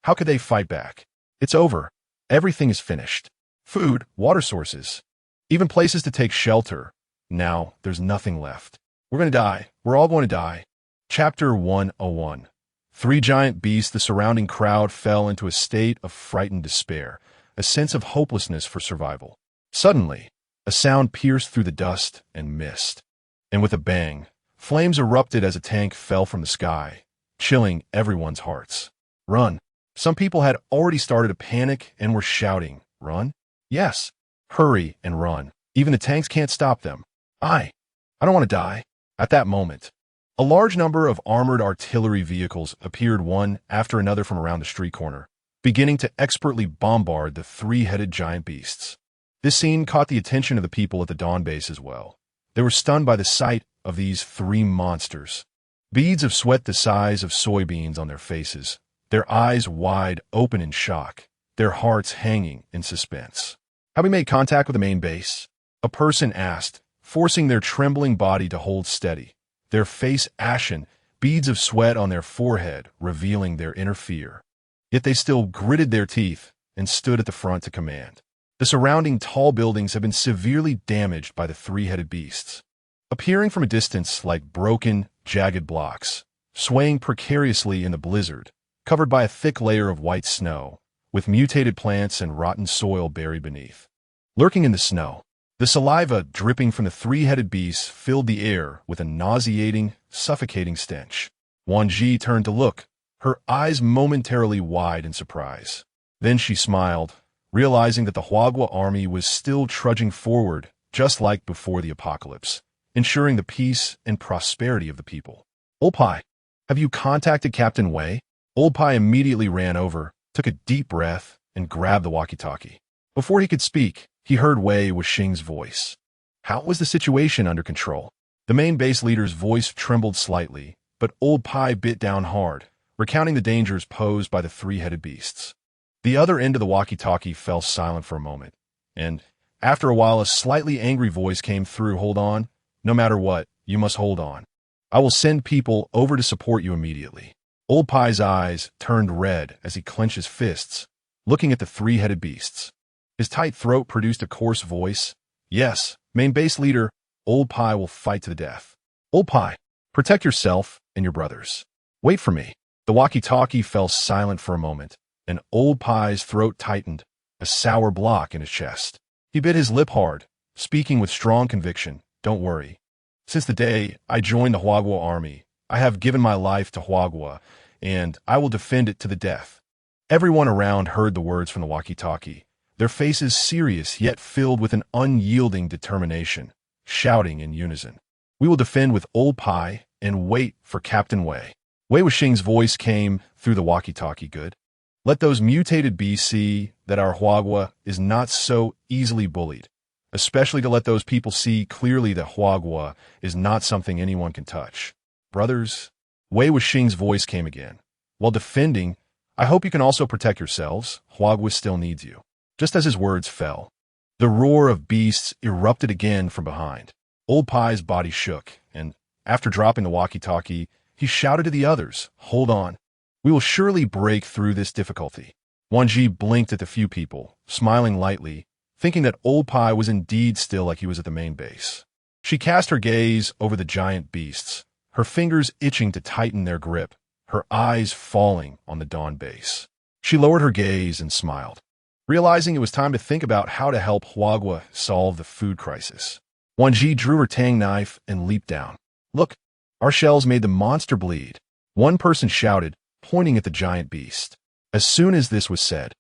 How could they fight back? It's over. Everything is finished. Food, water sources, even places to take shelter. Now there's nothing left. We're going to die. We're all going to die. Chapter 101. Three giant beasts. The surrounding crowd fell into a state of frightened despair, a sense of hopelessness for survival. Suddenly, a sound pierced through the dust and mist, and with a bang, flames erupted as a tank fell from the sky, chilling everyone's hearts. Run! Some people had already started to panic and were shouting, "Run? Yes! Hurry and run! Even the tanks can't stop them. I don't want to die." At that moment, a large number of armored artillery vehicles appeared one after another from around the street corner, beginning to expertly bombard the three-headed giant beasts. This scene caught the attention of the people at the Dawn base as well. They were stunned by the sight of these three monsters. Beads of sweat the size of soybeans on their faces, their eyes wide open in shock, their hearts hanging in suspense. "Have we made contact with the main base?" a person asked, forcing their trembling body to hold steady, their face ashen, beads of sweat on their forehead revealing their inner fear. Yet they still gritted their teeth and stood at the front to command. The surrounding tall buildings have been severely damaged by the three-headed beasts, appearing from a distance like broken, jagged blocks, swaying precariously in the blizzard, covered by a thick layer of white snow, with mutated plants and rotten soil buried beneath. Lurking in the snow, the saliva dripping from the three-headed beasts filled the air with a nauseating, suffocating stench. Wan Zhi turned to look, her eyes momentarily wide in surprise. Then she smiled, realizing that the Huagua army was still trudging forward, just like before the apocalypse, ensuring the peace and prosperity of the people. "Old Pai, have you contacted Captain Wei?" Old Pai immediately ran over, took a deep breath, and grabbed the walkie-talkie. Before he could speak, he heard Wei Wuxing's voice. How was the situation under control? The main base leader's voice trembled slightly, but Old Pai bit down hard, recounting the dangers posed by the three-headed beasts. The other end of the walkie-talkie fell silent for a moment, and, after a while, a slightly angry voice came through. "Hold on. No matter what, you must hold on. I will send people over to support you immediately." Old Pai's eyes turned red as he clenched his fists, looking at the three-headed beasts. His tight throat produced a coarse voice. "Yes, main base leader, Old Pai will fight to the death. Old Pai, protect yourself and your brothers. Wait for me." The walkie-talkie fell silent for a moment, and Old Pai's throat tightened, a sour block in his chest. He bit his lip hard, speaking with strong conviction. "Don't worry. Since the day I joined the Huagua army, I have given my life to Huagua, and I will defend it to the death." Everyone around heard the words from the walkie-talkie, their faces serious yet filled with an unyielding determination, shouting in unison. "We will defend with Old Pai and wait for Captain Wei." Wei Wuxing's voice came through the walkie-talkie. "Good. Let those mutated beasts see that our Huagua is not so easily bullied, especially to let those people see clearly that Huagua is not something anyone can touch. Brothers," Wei Wuxing's voice came again. "While defending, I hope you can also protect yourselves. Huagua still needs you." Just as his words fell, the roar of beasts erupted again from behind. Old Pai's body shook, and, after dropping the walkie-talkie, he shouted to the others, "Hold on. We will surely break through this difficulty." Wan Zhi blinked at the few people, smiling lightly, thinking that Old Pai was indeed still like he was at the main base. She cast her gaze over the giant beasts, her fingers itching to tighten their grip, her eyes falling on the Dawn base. She lowered her gaze and smiled. realizing it was time to think about how to help Huagua solve the food crisis. Wan Zhi drew her tang knife and leaped down. "Look, our shells made the monster bleed," one person shouted, pointing at the giant beast. As soon as this was said,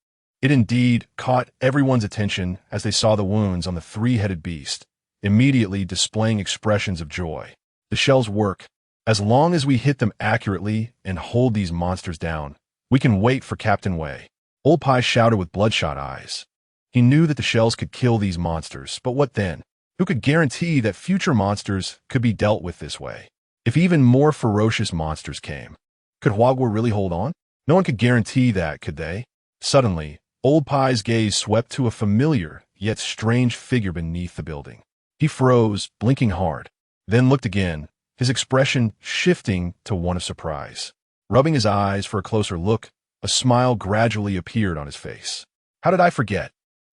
it indeed caught everyone's attention as they saw the wounds on the three-headed beast, immediately displaying expressions of joy. "The shells work. As long as we hit them accurately and hold these monsters down, we can wait for Captain Wei." Old Pai shouted with bloodshot eyes. He knew that the shells could kill these monsters, but what then? Who could guarantee that future monsters could be dealt with this way? If even more ferocious monsters came, could Huagua really hold on? No one could guarantee that, could they? Suddenly, Old Pai's gaze swept to a familiar yet strange figure beneath the building. He froze, blinking hard, then looked again, his expression shifting to one of surprise. Rubbing his eyes for a closer look, a smile gradually appeared on his face. "How did I forget?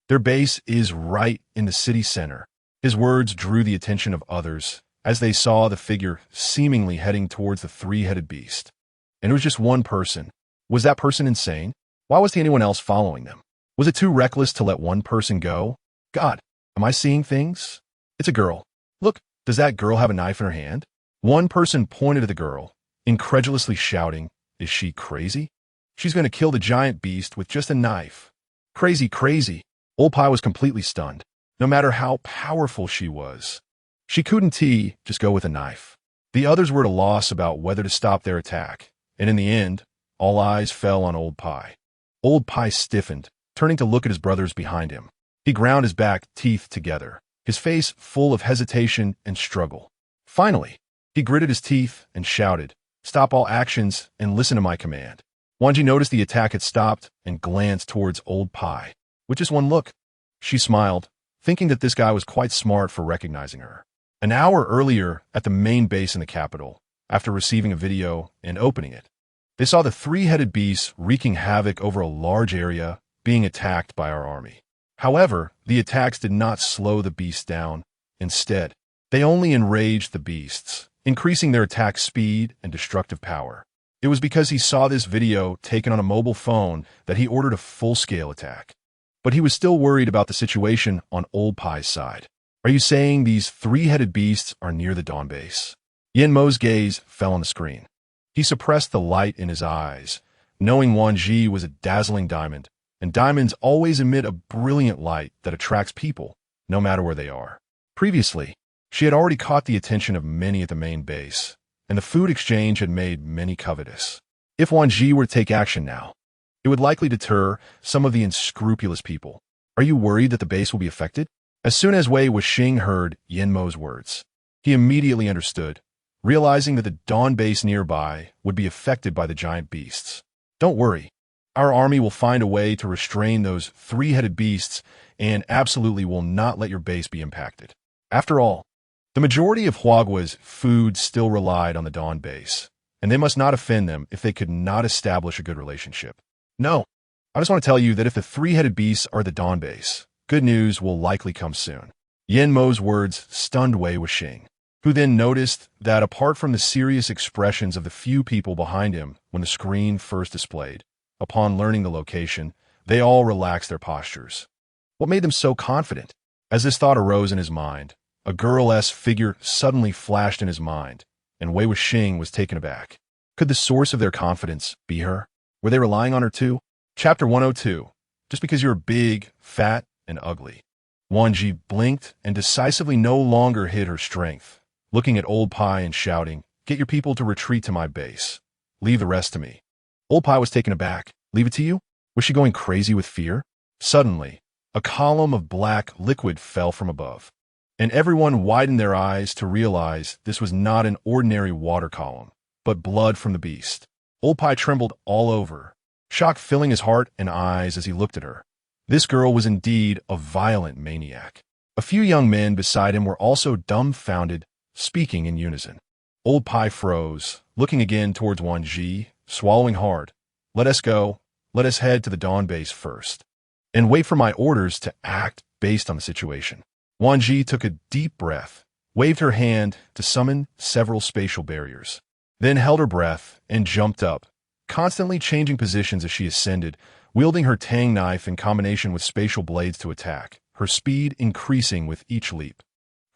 Their base is right in the city center." His words drew the attention of others as they saw the figure seemingly heading towards the three-headed beast. And it was just one person. Was that person insane? Why was anyone else following them? Was it too reckless to let one person go? God, am I seeing things? It's a girl. Look, does that girl have a knife in her hand? One person pointed at the girl, incredulously shouting, "Is she crazy? She's going to kill the giant beast with just a knife." Crazy, crazy. Old Pai was completely stunned. No matter how powerful she was, she couldn't just go with a knife. The others were at a loss about whether to stop their attack, and in the end, all eyes fell on Old Pai. Old Pai stiffened, turning to look at his brothers behind him. He ground his back teeth together, his face full of hesitation and struggle. Finally, he gritted his teeth and shouted, "Stop all actions and listen to my command." Wan Zhi noticed the attack had stopped and glanced towards Old Pai. With just one look, she smiled, thinking that this guy was quite smart for recognizing her. An hour earlier, at the main base in the capital, after receiving a video and opening it, they saw the three-headed beast wreaking havoc over a large area being attacked by our army. However, the attacks did not slow the beasts down. Instead, they only enraged the beasts, increasing their attack speed and destructive power. It was because he saw this video taken on a mobile phone that he ordered a full-scale attack. But he was still worried about the situation on Old Pai's side. "Are you saying these three-headed beasts are near the dawn base?" Yen Mo's gaze fell on the screen. He suppressed the light in his eyes, knowing Wan Zhi was a dazzling diamond, and diamonds always emit a brilliant light that attracts people, no matter where they are. Previously, she had already caught the attention of many at the main base, and the food exchange had made many covetous. If Wan Zhi were to take action now, it would likely deter some of the unscrupulous people. "Are you worried that the base will be affected?" As soon as Wei Wuxing heard Yen Mo's words, he immediately understood, realizing that the dawn base nearby would be affected by the giant beasts. "Don't worry. Our army will find a way to restrain those three-headed beasts and absolutely will not let your base be impacted." After all, the majority of Huagua's food still relied on the dawn base, and they must not offend them if they could not establish a good relationship. "No, I just want to tell you that if the three-headed beasts are the dawn base, good news will likely come soon." Yen Mo's words stunned Wei Wuxing, who then noticed that apart from the serious expressions of the few people behind him when the screen first displayed, upon learning the location, they all relaxed their postures. What made them so confident? As this thought arose in his mind, a girl-esque figure suddenly flashed in his mind, and Wei Wuxing was taken aback. Could the source of their confidence be her? Were they relying on her too? Chapter 102. Just because you're big, fat, and ugly. Wan Zhi blinked and decisively no longer hid her strength, looking at Old Pai and shouting, "Get your people to retreat to my base. Leave the rest to me." Old Pai was taken aback. "Leave it to you?" Was she going crazy with fear? Suddenly, a column of black liquid fell from above, and everyone widened their eyes to realize this was not an ordinary water column, but blood from the beast. Old Pai trembled all over, shock filling his heart and eyes as he looked at her. This girl was indeed a violent maniac. A few young men beside him were also dumbfounded, speaking in unison. Old Pai froze, looking again towards Wan Zhi, swallowing hard. "Let us go. Let us head to the dawn base first, and wait for my orders to act based on the situation." Wan Zhi took a deep breath, waved her hand to summon several spatial barriers, then held her breath and jumped up, constantly changing positions as she ascended, wielding her tang knife in combination with spatial blades to attack, her speed increasing with each leap.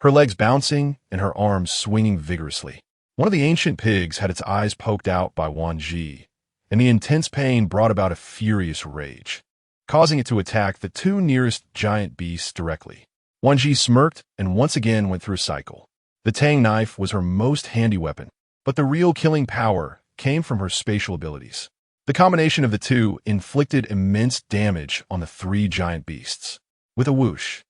Her legs bouncing and her arms swinging vigorously. One of the ancient pigs had its eyes poked out by Wan Zhi, and the intense pain brought about a furious rage, causing it to attack the two nearest giant beasts directly. Wan Zhi smirked and once again went through a cycle. The tang knife was her most handy weapon, but the real killing power came from her spatial abilities. The combination of the two inflicted immense damage on the three giant beasts. With a whoosh,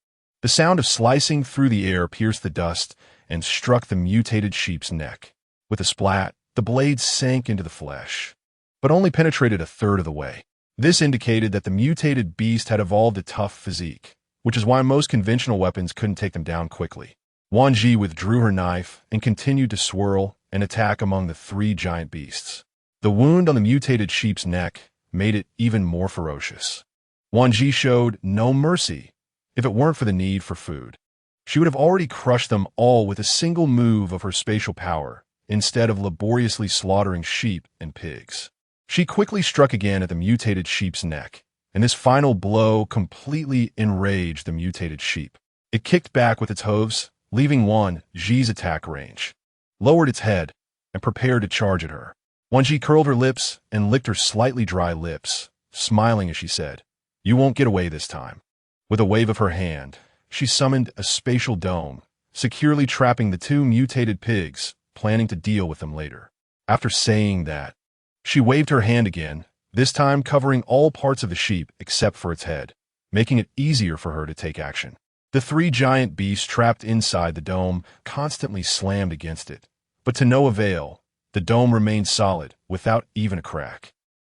the sound of slicing through the air pierced the dust and struck the mutated sheep's neck. With a splat, the blade sank into the flesh, but only penetrated a third of the way. This indicated that the mutated beast had evolved a tough physique, which is why most conventional weapons couldn't take them down quickly. Wan Zhi withdrew her knife and continued to swirl and attack among the three giant beasts. The wound on the mutated sheep's neck made it even more ferocious. Wan Zhi showed no mercy. If it weren't for the need for food, she would have already crushed them all with a single move of her spatial power, instead of laboriously slaughtering sheep and pigs. She quickly struck again at the mutated sheep's neck, and this final blow completely enraged the mutated sheep. It kicked back with its hooves, leaving Wan Zhi's attack range, lowered its head, and prepared to charge at her. Wan Zhi curled her lips and licked her slightly dry lips, smiling as she said, "You won't get away this time." With a wave of her hand, she summoned a spatial dome, securely trapping the two mutated pigs, planning to deal with them later. After saying that, she waved her hand again, this time covering all parts of the sheep except for its head, making it easier for her to take action. The three giant beasts trapped inside the dome constantly slammed against it, but to no avail. The dome remained solid, without even a crack.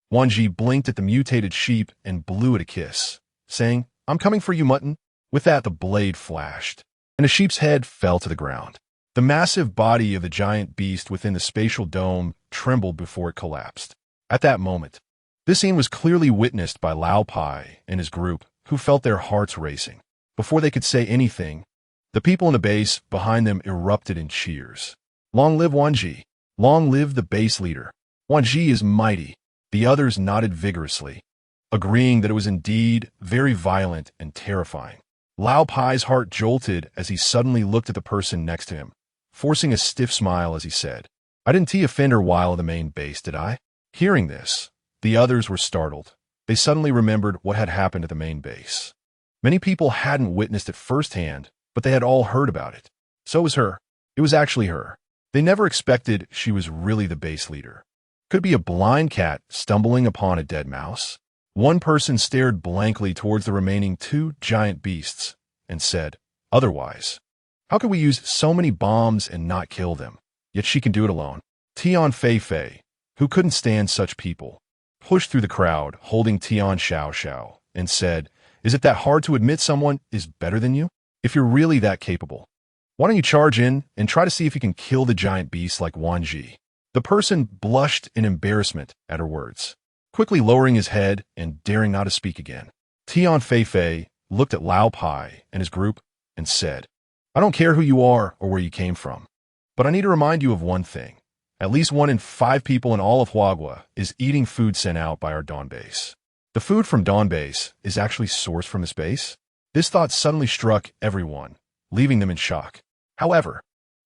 Wan Zhi blinked at the mutated sheep and blew it a kiss, saying, "I'm coming for you, mutton." With that, the blade flashed, and a sheep's head fell to the ground. The massive body of the giant beast within the spatial dome trembled before it collapsed. At that moment, this scene was clearly witnessed by Lao Pai and his group, who felt their hearts racing. Before they could say anything, the people in the base behind them erupted in cheers. "Long live Wan Zhi! Long live the base leader! Wan Zhi is mighty." The others nodded vigorously, agreeing that it was indeed very violent and terrifying. Lao Pai's heart jolted as he suddenly looked at the person next to him, forcing a stiff smile as he said, "I didn't offend her while in the main base, did I?" Hearing this, the others were startled. They suddenly remembered what had happened at the main base. Many people hadn't witnessed it firsthand, but they had all heard about it. So it was her. It was actually her. They never expected she was really the base leader. Could be a blind cat stumbling upon a dead mouse. One person stared blankly towards the remaining two giant beasts and said, "Otherwise, how could we use so many bombs and not kill them? Yet she can do it alone." Tian Fei, who couldn't stand such people, pushed through the crowd holding Tian Xiao and said, "Is it that hard to admit someone is better than you? If you're really that capable, why don't you charge in and try to see if you can kill the giant beast like Wan Zhi?" The person blushed in embarrassment at her words, quickly lowering his head and daring not to speak again. Tian Fei looked at Lao Pai and his group and said, "I don't care who you are or where you came from, but I need to remind you of one thing. At least 1 in 5 people in all of Huagua is eating food sent out by our Dawn base. The food from Dawn base is actually sourced from this base." This thought suddenly struck everyone, leaving them in shock. However,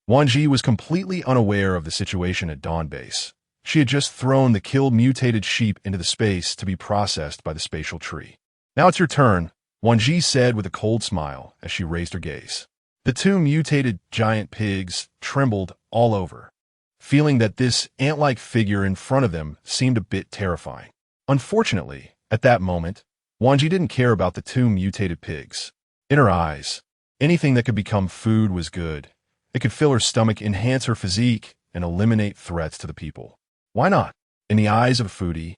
Wan Zhi was completely unaware of the situation at Dawn base. She had just thrown the killed mutated sheep into the space to be processed by the spatial tree. "Now it's your turn," Wan Zhi said with a cold smile as she raised her gaze. The two mutated giant pigs trembled all over, feeling that this ant-like figure in front of them seemed a bit terrifying. Unfortunately, at that moment, Wan Zhi didn't care about the two mutated pigs. In her eyes, anything that could become food was good. It could fill her stomach, enhance her physique, and eliminate threats to the people. Why not? In the eyes of a foodie,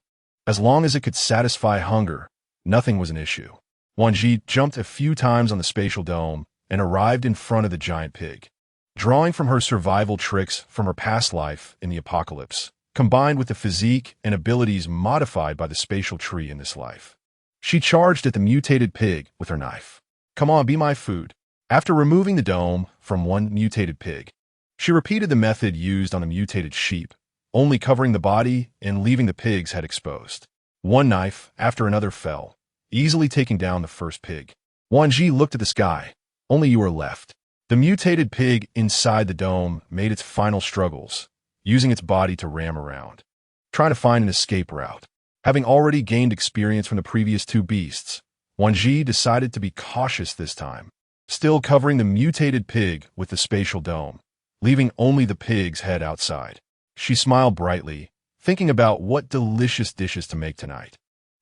as long as it could satisfy hunger, nothing was an issue. Wan Zhi jumped a few times on the spatial dome and arrived in front of the giant pig. Drawing from her survival tricks from her past life in the apocalypse, combined with the physique and abilities modified by the spatial tree in this life, she charged at the mutated pig with her knife. "Come on, be my food." After removing the dome from one mutated pig, she repeated the method used on the mutated sheep, only covering the body and leaving the pig's head exposed. One knife after another fell, easily taking down the first pig. Wan Zhi looked at the sky. Only you were left. The mutated pig inside the dome made its final struggles, using its body to ram around, trying to find an escape route. Having already gained experience from the previous two beasts, Wan Zhi decided to be cautious this time, still covering the mutated pig with the spatial dome, leaving only the pig's head outside. She smiled brightly, thinking about what delicious dishes to make tonight.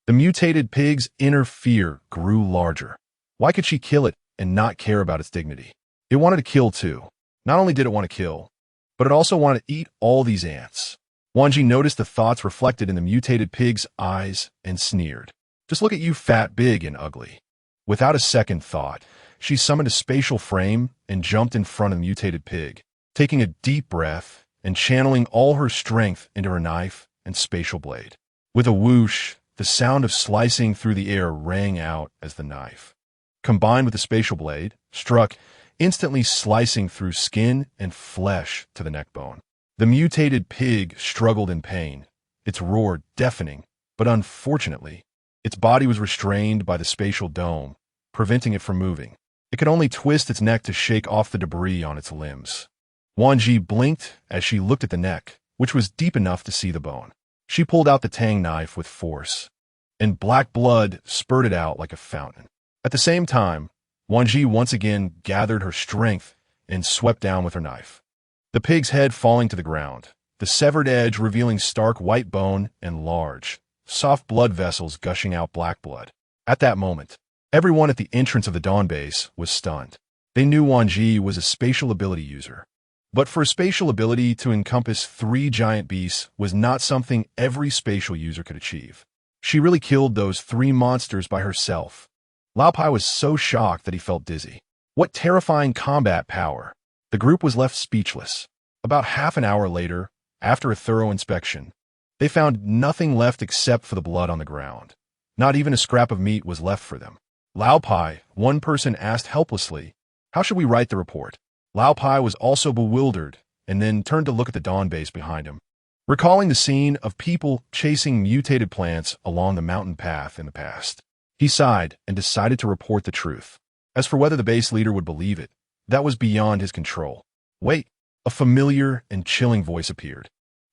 The mutated pig's inner fear grew larger. Why could she kill it and not care about its dignity? It wanted to kill too. Not only did it want to kill, but it also wanted to eat all these ants. Wan Zhi noticed the thoughts reflected in the mutated pig's eyes and sneered. Just look at you, fat, big, and ugly. Without a second thought, she summoned a spatial frame and jumped in front of the mutated pig, taking a deep breath and channeling all her strength into her knife and spatial blade. With a whoosh, the sound of slicing through the air rang out as the knife, combined with the spatial blade, struck, instantly slicing through skin and flesh to the neck bone. The mutated pig struggled in pain, its roar deafening, but unfortunately, its body was restrained by the spatial dome, preventing it from moving. It could only twist its neck to shake off the debris on its limbs. Wan Zhi blinked as she looked at the neck, which was deep enough to see the bone. She pulled out the tang knife with force, and black blood spurted out like a fountain. At the same time, Wan Zhi once again gathered her strength and swept down with her knife. The pig's head falling to the ground, the severed edge revealing stark white bone and large, soft blood vessels gushing out black blood. At that moment, everyone at the entrance of the dawn base was stunned. They knew Wan Zhi was a spatial ability user. But for a spatial ability to encompass 3 giant beasts was not something every spatial user could achieve. She really killed those 3 monsters by herself. Lao Pai was so shocked that he felt dizzy. What terrifying combat power! The group was left speechless. About half an hour later, after a thorough inspection, they found nothing left except for the blood on the ground. Not even a scrap of meat was left for them. Lao Pai, one person asked helplessly, "How should we write the report?" Lao Pai was also bewildered and then turned to look at the dawn base behind him, recalling the scene of people chasing mutated plants along the mountain path in the past. He sighed and decided to report the truth. As for whether the base leader would believe it, that was beyond his control. Wait, a familiar and chilling voice appeared.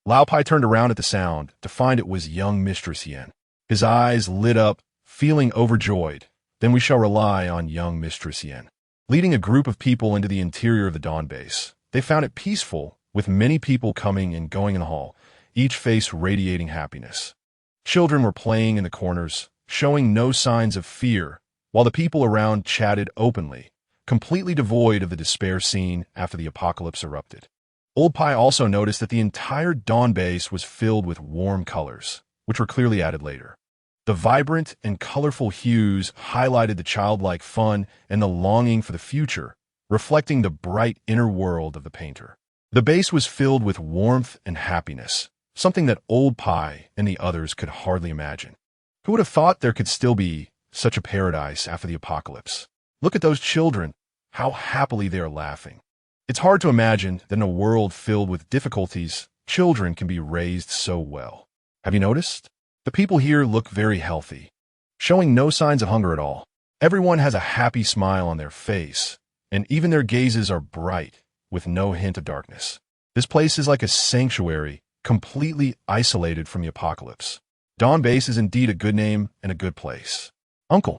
Lao Pai turned around at the sound to find it was young Mistress Yen. His eyes lit up, feeling overjoyed. Then we shall rely on young Mistress Yen. Leading a group of people into the interior of the dawn base, they found it peaceful, with many people coming and going in the hall, each face radiating happiness. Children were playing in the corners, showing no signs of fear, while the people around chatted openly, completely devoid of the despair seen after the apocalypse erupted. Old Pai also noticed that the entire dawn base was filled with warm colors, which were clearly added later. The vibrant and colorful hues highlighted the childlike fun and the longing for the future, reflecting the bright inner world of the painter. The base was filled with warmth and happiness, something that Old Pai and the others could hardly imagine. Who would have thought there could still be such a paradise after the apocalypse? Look at those children, how happily they are laughing. It's hard to imagine that in a world filled with difficulties, children can be raised so well. Have you noticed? The people here look very healthy, showing no signs of hunger at all. Everyone has a happy smile on their face, and even their gazes are bright, with no hint of darkness. This place is like a sanctuary, completely isolated from the apocalypse. Dawn Base is indeed a good name and a good place. Uncle.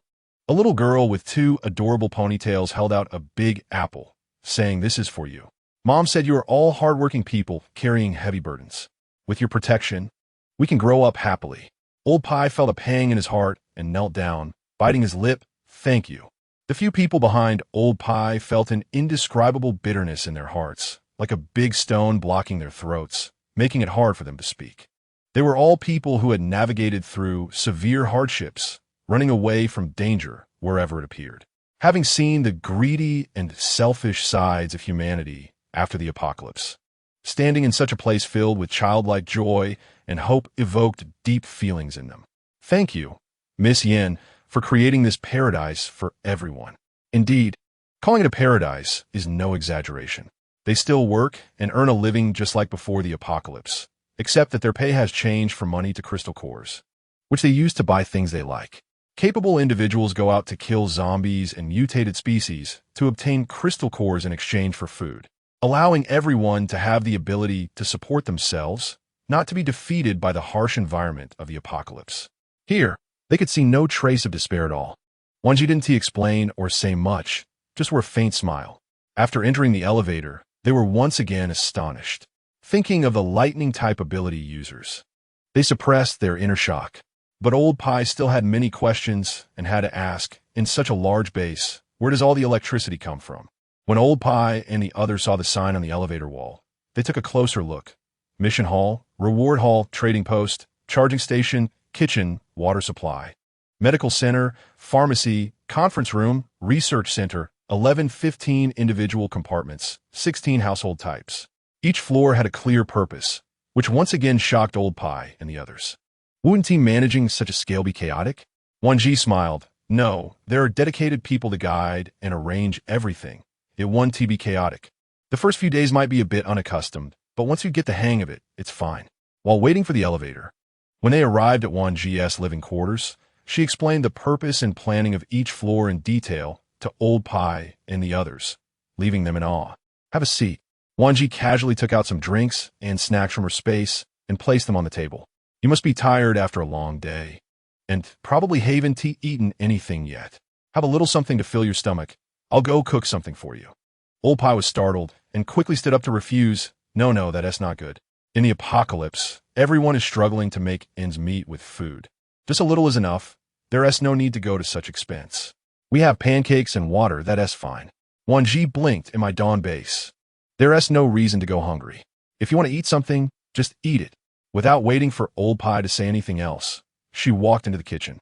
A little girl with 2 adorable ponytails held out a big apple, saying, "This is for you. Mom said you are all hardworking people carrying heavy burdens. With your protection, we can grow up happily." Old Pai felt a pang in his heart and knelt down, biting his lip. "Thank you." The few people behind Old Pai felt an indescribable bitterness in their hearts, like a big stone blocking their throats, making it hard for them to speak. They were all people who had navigated through severe hardships, running away from danger wherever it appeared. Having seen the greedy and selfish sides of humanity after the apocalypse, standing in such a place filled with childlike joy and hope evoked deep feelings in them. Thank you, Miss Yen, for creating this paradise for everyone. Indeed, calling it a paradise is no exaggeration. They still work and earn a living just like before the apocalypse, except that their pay has changed from money to crystal cores, which they use to buy things they like. Capable individuals go out to kill zombies and mutated species to obtain crystal cores in exchange for food, allowing everyone to have the ability to support themselves, not to be defeated by the harsh environment of the apocalypse. Here, they could see no trace of despair at all. Wan Zhi didn't explain or say much, just wore a faint smile. After entering the elevator, they were once again astonished, thinking of the lightning-type ability users. They suppressed their inner shock. But Old Pie still had many questions and had to ask, in such a large base, where does all the electricity come from? When Old Pie and the others saw the sign on the elevator wall, they took a closer look. Mission Hall, Reward Hall, Trading Post, Charging Station, Kitchen, Water Supply, Medical Center, Pharmacy, Conference Room, Research Center, 15 individual compartments, 16 household types. Each floor had a clear purpose, which once again shocked Old Pie and the others. Wouldn't team managing such a scale be chaotic? Wan Zhi smiled. No, there are dedicated people to guide and arrange everything. It won't be chaotic. The first few days might be a bit unaccustomed, but once you get the hang of it, it's fine. While waiting for the elevator, when they arrived at Wan Zhi's living quarters, she explained the purpose and planning of each floor in detail to Old Pie and the others, leaving them in awe. Have a seat. Wan Zhi casually took out some drinks and snacks from her space and placed them on the table. You must be tired after a long day, and probably haven't eaten anything yet. Have a little something to fill your stomach. I'll go cook something for you. Old Pie was startled and quickly stood up to refuse. No, that's not good. In the apocalypse, everyone is struggling to make ends meet with food. Just a little is enough. There's no need to go to such expense. We have pancakes and water, that's fine. Wan Zhi blinked in my dawn base. There's no reason to go hungry. If you want to eat something, just eat it. Without waiting for Old Pie to say anything else, she walked into the kitchen.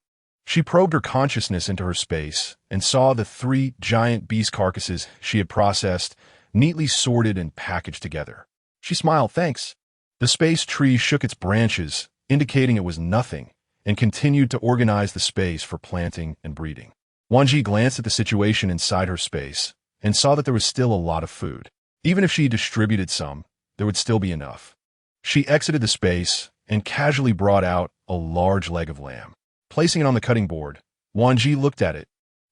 She probed her consciousness into her space and saw the 3 giant beast carcasses she had processed, neatly sorted and packaged together. She smiled, thanks. The space tree shook its branches, indicating it was nothing, and continued to organize the space for planting and breeding. Wan Zhi glanced at the situation inside her space and saw that there was still a lot of food. Even if she distributed some, there would still be enough. She exited the space and casually brought out a large leg of lamb. Placing it on the cutting board, Wan Zhi looked at it,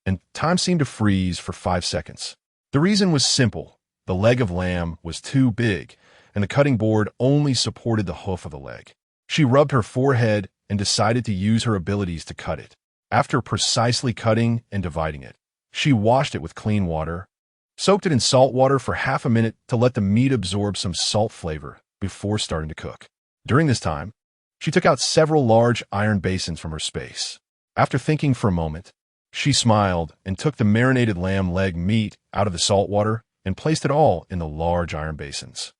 and time seemed to freeze for 5 seconds. The reason was simple. The leg of lamb was too big, and the cutting board only supported the hoof of the leg. She rubbed her forehead and decided to use her abilities to cut it. After precisely cutting and dividing it, she washed it with clean water, soaked it in salt water for half a minute to let the meat absorb some salt flavor before starting to cook. During this time, she took out several large iron basins from her space. After thinking for a moment, she smiled and took the marinated lamb leg meat out of the salt water and placed it all in the large iron basins.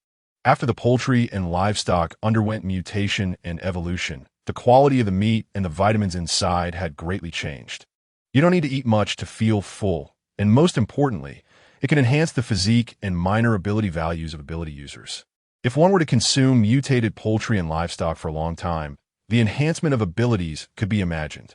After the poultry and livestock underwent mutation and evolution, the quality of the meat and the vitamins inside had greatly changed. You don't need to eat much to feel full, and most importantly, it can enhance the physique and minor ability values of ability users. If one were to consume mutated poultry and livestock for a long time, the enhancement of abilities could be imagined.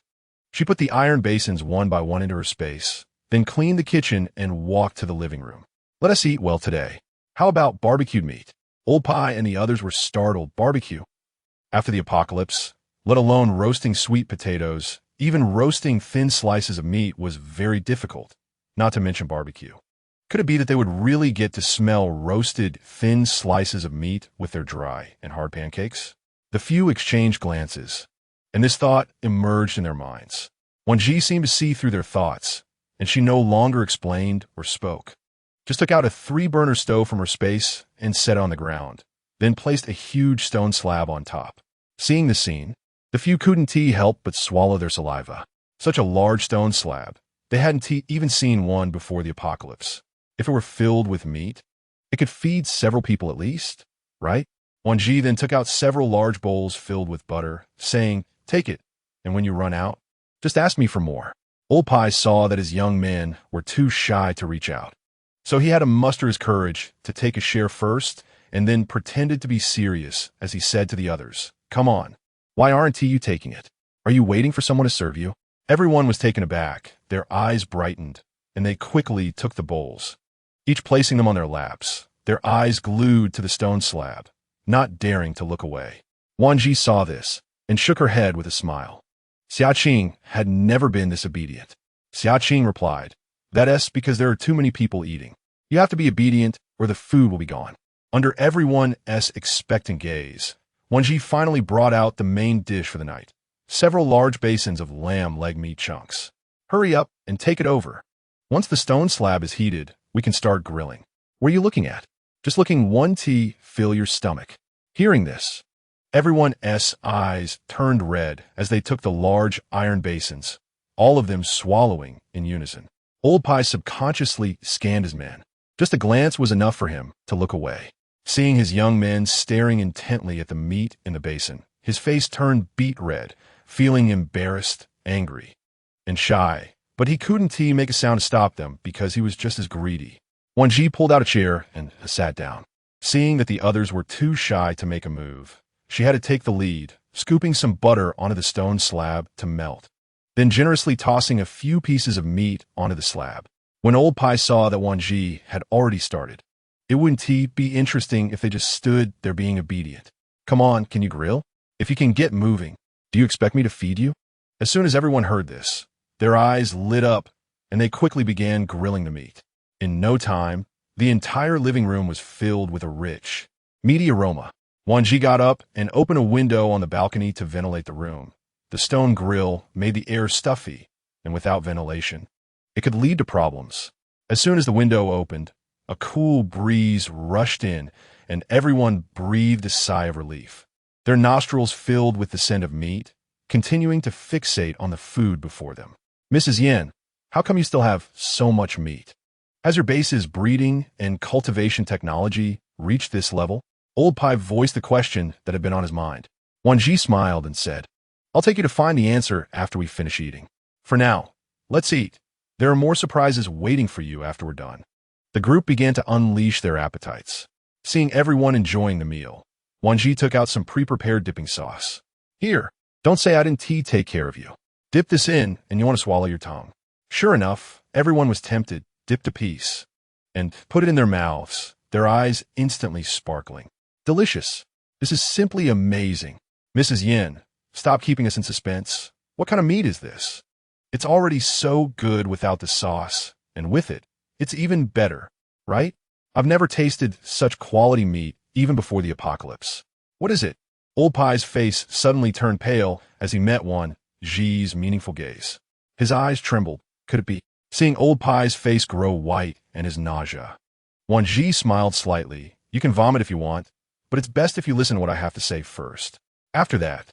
She put the iron basins one by one into her space, then cleaned the kitchen and walked to the living room. Let us eat well today. How about barbecued meat? Old Pie and the others were startled. Barbecue? After the apocalypse, let alone roasting sweet potatoes, even roasting thin slices of meat was very difficult, not to mention barbecue. Could it be that they would really get to smell roasted, thin slices of meat with their dry and hard pancakes? The few exchanged glances, and this thought emerged in their minds. Wan Zhi seemed to see through their thoughts, and she no longer explained or spoke. Just took out a 3-burner stove from her space and set it on the ground, then placed a huge stone slab on top. Seeing the scene, the few couldn't help but swallow their saliva. Such a large stone slab. They hadn't even seen one before the apocalypse. If it were filled with meat, it could feed several people at least, right? Wan Zhi then took out several large bowls filled with butter, saying, take it, and when you run out, just ask me for more. Old Pie saw that his young men were too shy to reach out, so he had to muster his courage to take a share first and then pretended to be serious as he said to the others, come on, why aren't you taking it? Are you waiting for someone to serve you? Everyone was taken aback, their eyes brightened, and they quickly took the bowls, each placing them on their laps, their eyes glued to the stone slab. not daring to look away. Wan Zhi saw this and shook her head with a smile. Xiaqing had never been this obedient. Xiaqing replied, "That's because there are too many people eating. You have to be obedient or the food will be gone." Under everyone's expectant gaze, Wan Zhi finally brought out the main dish for the night, several large basins of lamb leg meat chunks. "Hurry up and take it over. Once the stone slab is heated, we can start grilling." "What are you looking at?" "Just looking 1 tea, fill your stomach." Hearing this, everyone's eyes turned red as they took the large iron basins, all of them swallowing in unison. Old Pai subconsciously scanned his men. Just a glance was enough for him to look away. Seeing his young men staring intently at the meat in the basin, his face turned beet red, feeling embarrassed, angry, and shy. But he couldn't make a sound to stop them because he was just as greedy. Wan Zhi pulled out a chair and sat down. Seeing that the others were too shy to make a move, she had to take the lead, scooping some butter onto the stone slab to melt, then generously tossing a few pieces of meat onto the slab. When Old Pai saw that Wan Zhi had already started, it wouldn't be interesting if they just stood there being obedient. "Come on, can you grill? If you can get moving, do you expect me to feed you?" As soon as everyone heard this, their eyes lit up and they quickly began grilling the meat. In no time, the entire living room was filled with a rich, meaty aroma. Wan Zhi got up and opened a window on the balcony to ventilate the room. The stone grill made the air stuffy, and without ventilation, it could lead to problems. As soon as the window opened, a cool breeze rushed in, and everyone breathed a sigh of relief. Their nostrils filled with the scent of meat, continuing to fixate on the food before them. "Mrs. Yan, how come you still have so much meat? Has your base's breeding and cultivation technology reached this level?" Old Pai voiced the question that had been on his mind. Wan Zhi smiled and said, "I'll take you to find the answer after we finish eating. For now, let's eat. There are more surprises waiting for you after we're done." The group began to unleash their appetites. Seeing everyone enjoying the meal, Wan Zhi took out some pre-prepared dipping sauce. "Here, don't say I didn't take care of you. Dip this in and you want to swallow your tongue." Sure enough, everyone was tempted, dipped a piece, and put it in their mouths, their eyes instantly sparkling. "Delicious. This is simply amazing. Mrs. Yin, stop keeping us in suspense. What kind of meat is this? It's already so good without the sauce, and with it, it's even better, right? I've never tasted such quality meat even before the apocalypse. What is it?" Old Pai's face suddenly turned pale as he met Wan Zhi's meaningful gaze. His eyes trembled. Could it be? Seeing Old Pai's face grow white and his nausea, Wan Zhi smiled slightly. "You can vomit if you want, but it's best if you listen to what I have to say first. After that,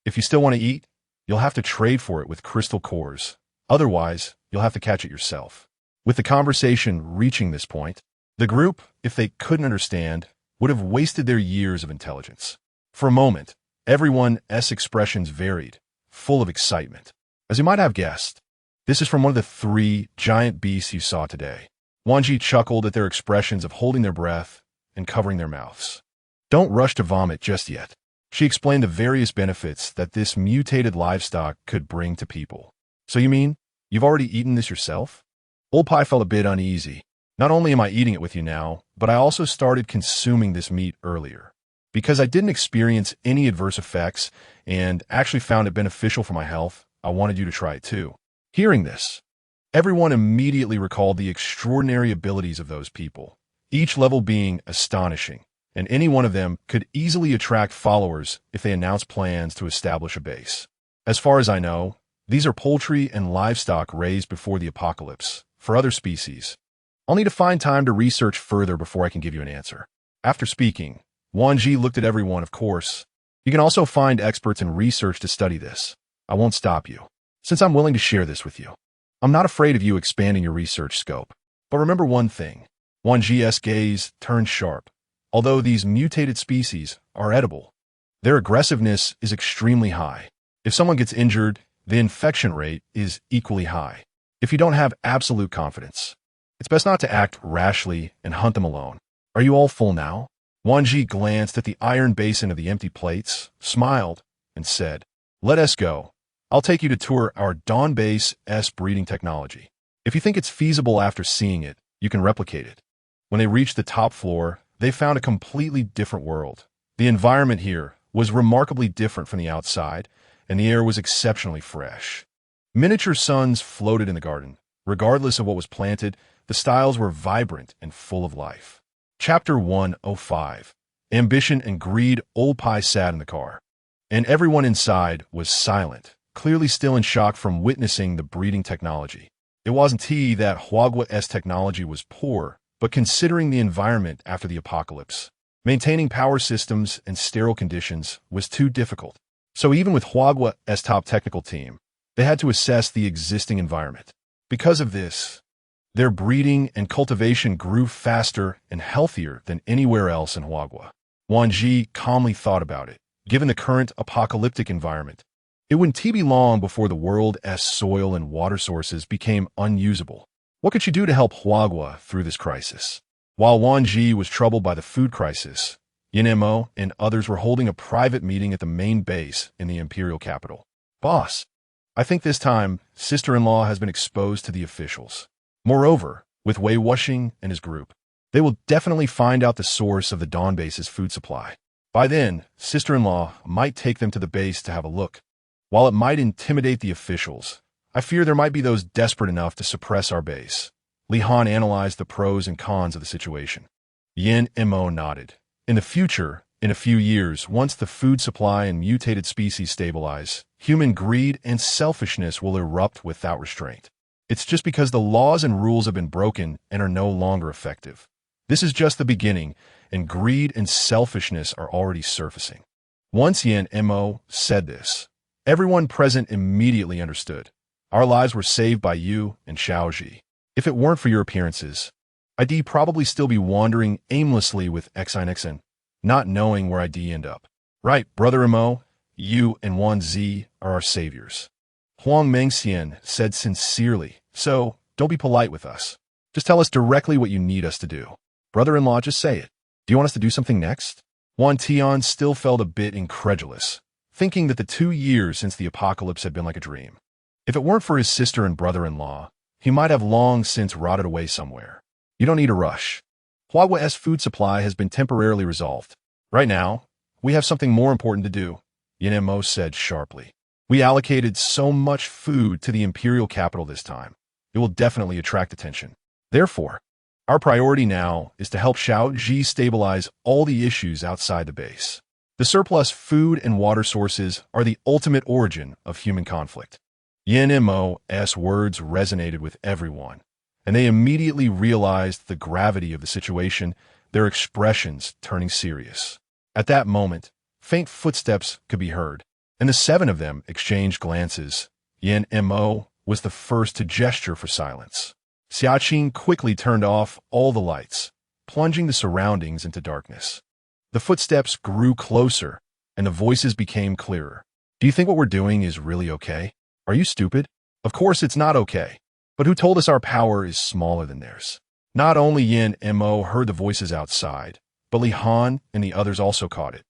if you still want to eat, you'll have to trade for it with crystal cores. Otherwise, you'll have to catch it yourself." With the conversation reaching this point, the group, if they couldn't understand, would have wasted their years of intelligence. For a moment, everyone's expressions varied, full of excitement. As you might have guessed, this is from one of the 3 giant beasts you saw today. Wan Zhi chuckled at their expressions of holding their breath and covering their mouths. "Don't rush to vomit just yet." She explained the various benefits that this mutated livestock could bring to people. "So you mean you've already eaten this yourself?" Old Pai felt a bit uneasy. "Not only am I eating it with you now, but I also started consuming this meat earlier. Because I didn't experience any adverse effects and actually found it beneficial for my health, I wanted you to try it too." Hearing this, everyone immediately recalled the extraordinary abilities of those people, each level being astonishing, and any one of them could easily attract followers if they announced plans to establish a base. As far as I know, these are poultry and livestock raised before the apocalypse, for other species. I'll need to find time to research further before I can give you an answer. After speaking, Wan Zhi looked at everyone, of course. "You can also find experts in research to study this. I won't stop you, since I'm willing to share this with you. I'm not afraid of you expanding your research scope. But remember one thing." Wan Zhi's gaze turned sharp. Although these mutated species are edible, their aggressiveness is extremely high. If someone gets injured, the infection rate is equally high. If you don't have absolute confidence, it's best not to act rashly and hunt them alone. Are you all full now? Wan Zhi glanced at the iron basin of the empty plates, smiled, and said, "Let us go. I'll take you to tour our burden.Before breeding technology. If you think it's feasible after seeing it, you can replicate it." When they reached the top floor, they found a completely different world. The environment here was remarkably different from the outside, and the air was exceptionally fresh. Miniature suns floated in the garden. Regardless of what was planted, the styles were vibrant and full of life. Chapter 105. Ambition and Greed. Old Pai sat in the car, and everyone inside was silent, clearly still in shock from witnessing the breeding technology. It wasn't that Huagua's technology was poor, but considering the environment after the apocalypse, maintaining power systems and sterile conditions was too difficult. So even with Huagua's top technical team, they had to assess the existing environment. Because of this, their breeding and cultivation grew faster and healthier than anywhere else in Huagua. Wan Zhi calmly thought about it. Given the current apocalyptic environment, it wouldn't be long before the world's soil and water sources became unusable. What could she do to help Huagua through this crisis? While Wan Zhi was troubled by the food crisis, Yin Mo and others were holding a private meeting at the main base in the imperial capital. Boss, I think this time, sister-in-law has been exposed to the officials. Moreover, with Wei Wuxing and his group, they will definitely find out the source of the Dawn base's food supply. By then, sister-in-law might take them to the base to have a look. While it might intimidate the officials, I fear there might be those desperate enough to suppress our base. Li Han analyzed the pros and cons of the situation. Yin Mo nodded. In the future, in a few years, once the food supply and mutated species stabilize, human greed and selfishness will erupt without restraint. It's just because the laws and rules have been broken and are no longer effective. This is just the beginning, and greed and selfishness are already surfacing. Once Yin Mo said this, everyone present immediately understood. Our lives were saved by you and Xiaozhi. If it weren't for your appearances, I'd probably still be wandering aimlessly with Xinxin, not knowing where I'd end up. Right, Brother Mo, you and Wan Zhi are our saviors. Huang Mengxian said sincerely, so don't be polite with us. Just tell us directly what you need us to do. Brother-in-law, just say it. Do you want us to do something next? Wan Tian still felt a bit incredulous, thinking that the 2 years since the apocalypse had been like a dream. If it weren't for his sister and brother-in-law, he might have long since rotted away somewhere. You don't need to rush. Huagua's food supply has been temporarily resolved. Right now, we have something more important to do, Yin Mo said sharply. We allocated so much food to the imperial capital this time. It will definitely attract attention. Therefore, our priority now is to help Xiaozhi stabilize all the issues outside the base. The surplus food and water sources are the ultimate origin of human conflict. Yin Mo's words resonated with everyone, and they immediately realized the gravity of the situation, their expressions turning serious. At that moment, faint footsteps could be heard, and the 7 of them exchanged glances. Yin Mo was the first to gesture for silence. Xiaqing quickly turned off all the lights, plunging the surroundings into darkness. The footsteps grew closer, and the voices became clearer. Do you think what we're doing is really okay? Are you stupid? Of course it's not okay. But who told us our power is smaller than theirs? Not only Yin Mo heard the voices outside, but Li Han and the others also caught it,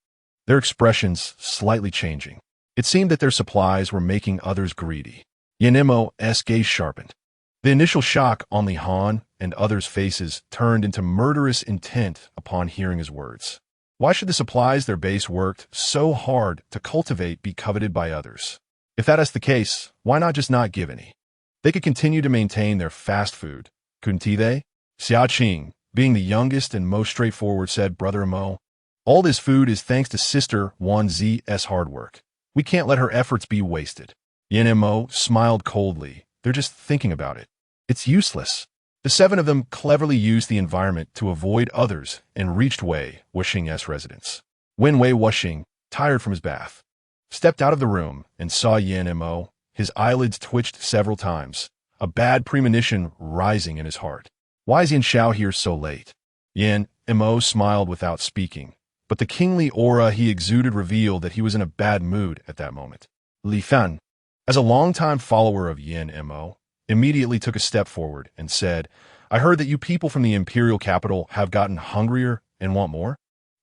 their expressions slightly changing. It seemed that their supplies were making others greedy. Yin Mo's gaze sharpened. The initial shock on Li Han and others' faces turned into murderous intent upon hearing his words. Why should the supplies their base worked so hard to cultivate be coveted by others? If that is the case, why not just not give any? They could continue to maintain their fast food, couldn't they? Xiaqing, being the youngest and most straightforward, said, Brother Mo, all this food is thanks to Sister Wan Zhi's hard work. We can't let her efforts be wasted. Yin Mo smiled coldly. They're just thinking about it. It's useless. The 7 of them cleverly used the environment to avoid others and reached Wei Wuxing's residence. When Wei Wuxing, tired from his bath, stepped out of the room and saw Yin Mo, his eyelids twitched several times, a bad premonition rising in his heart. Why is Yin Xiao here so late? Yin Mo smiled without speaking, but the kingly aura he exuded revealed that he was in a bad mood at that moment. Li Fan, as a longtime follower of Yin Mo, immediately took a step forward and said, I heard that you people from the imperial capital have gotten hungrier and want more?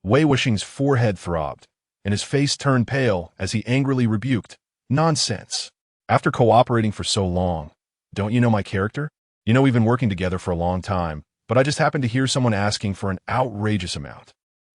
Wei Wuxing's forehead throbbed, and his face turned pale as he angrily rebuked, Nonsense. After cooperating for so long, don't you know my character? You know we've been working together for a long time, but I just happened to hear someone asking for an outrageous amount.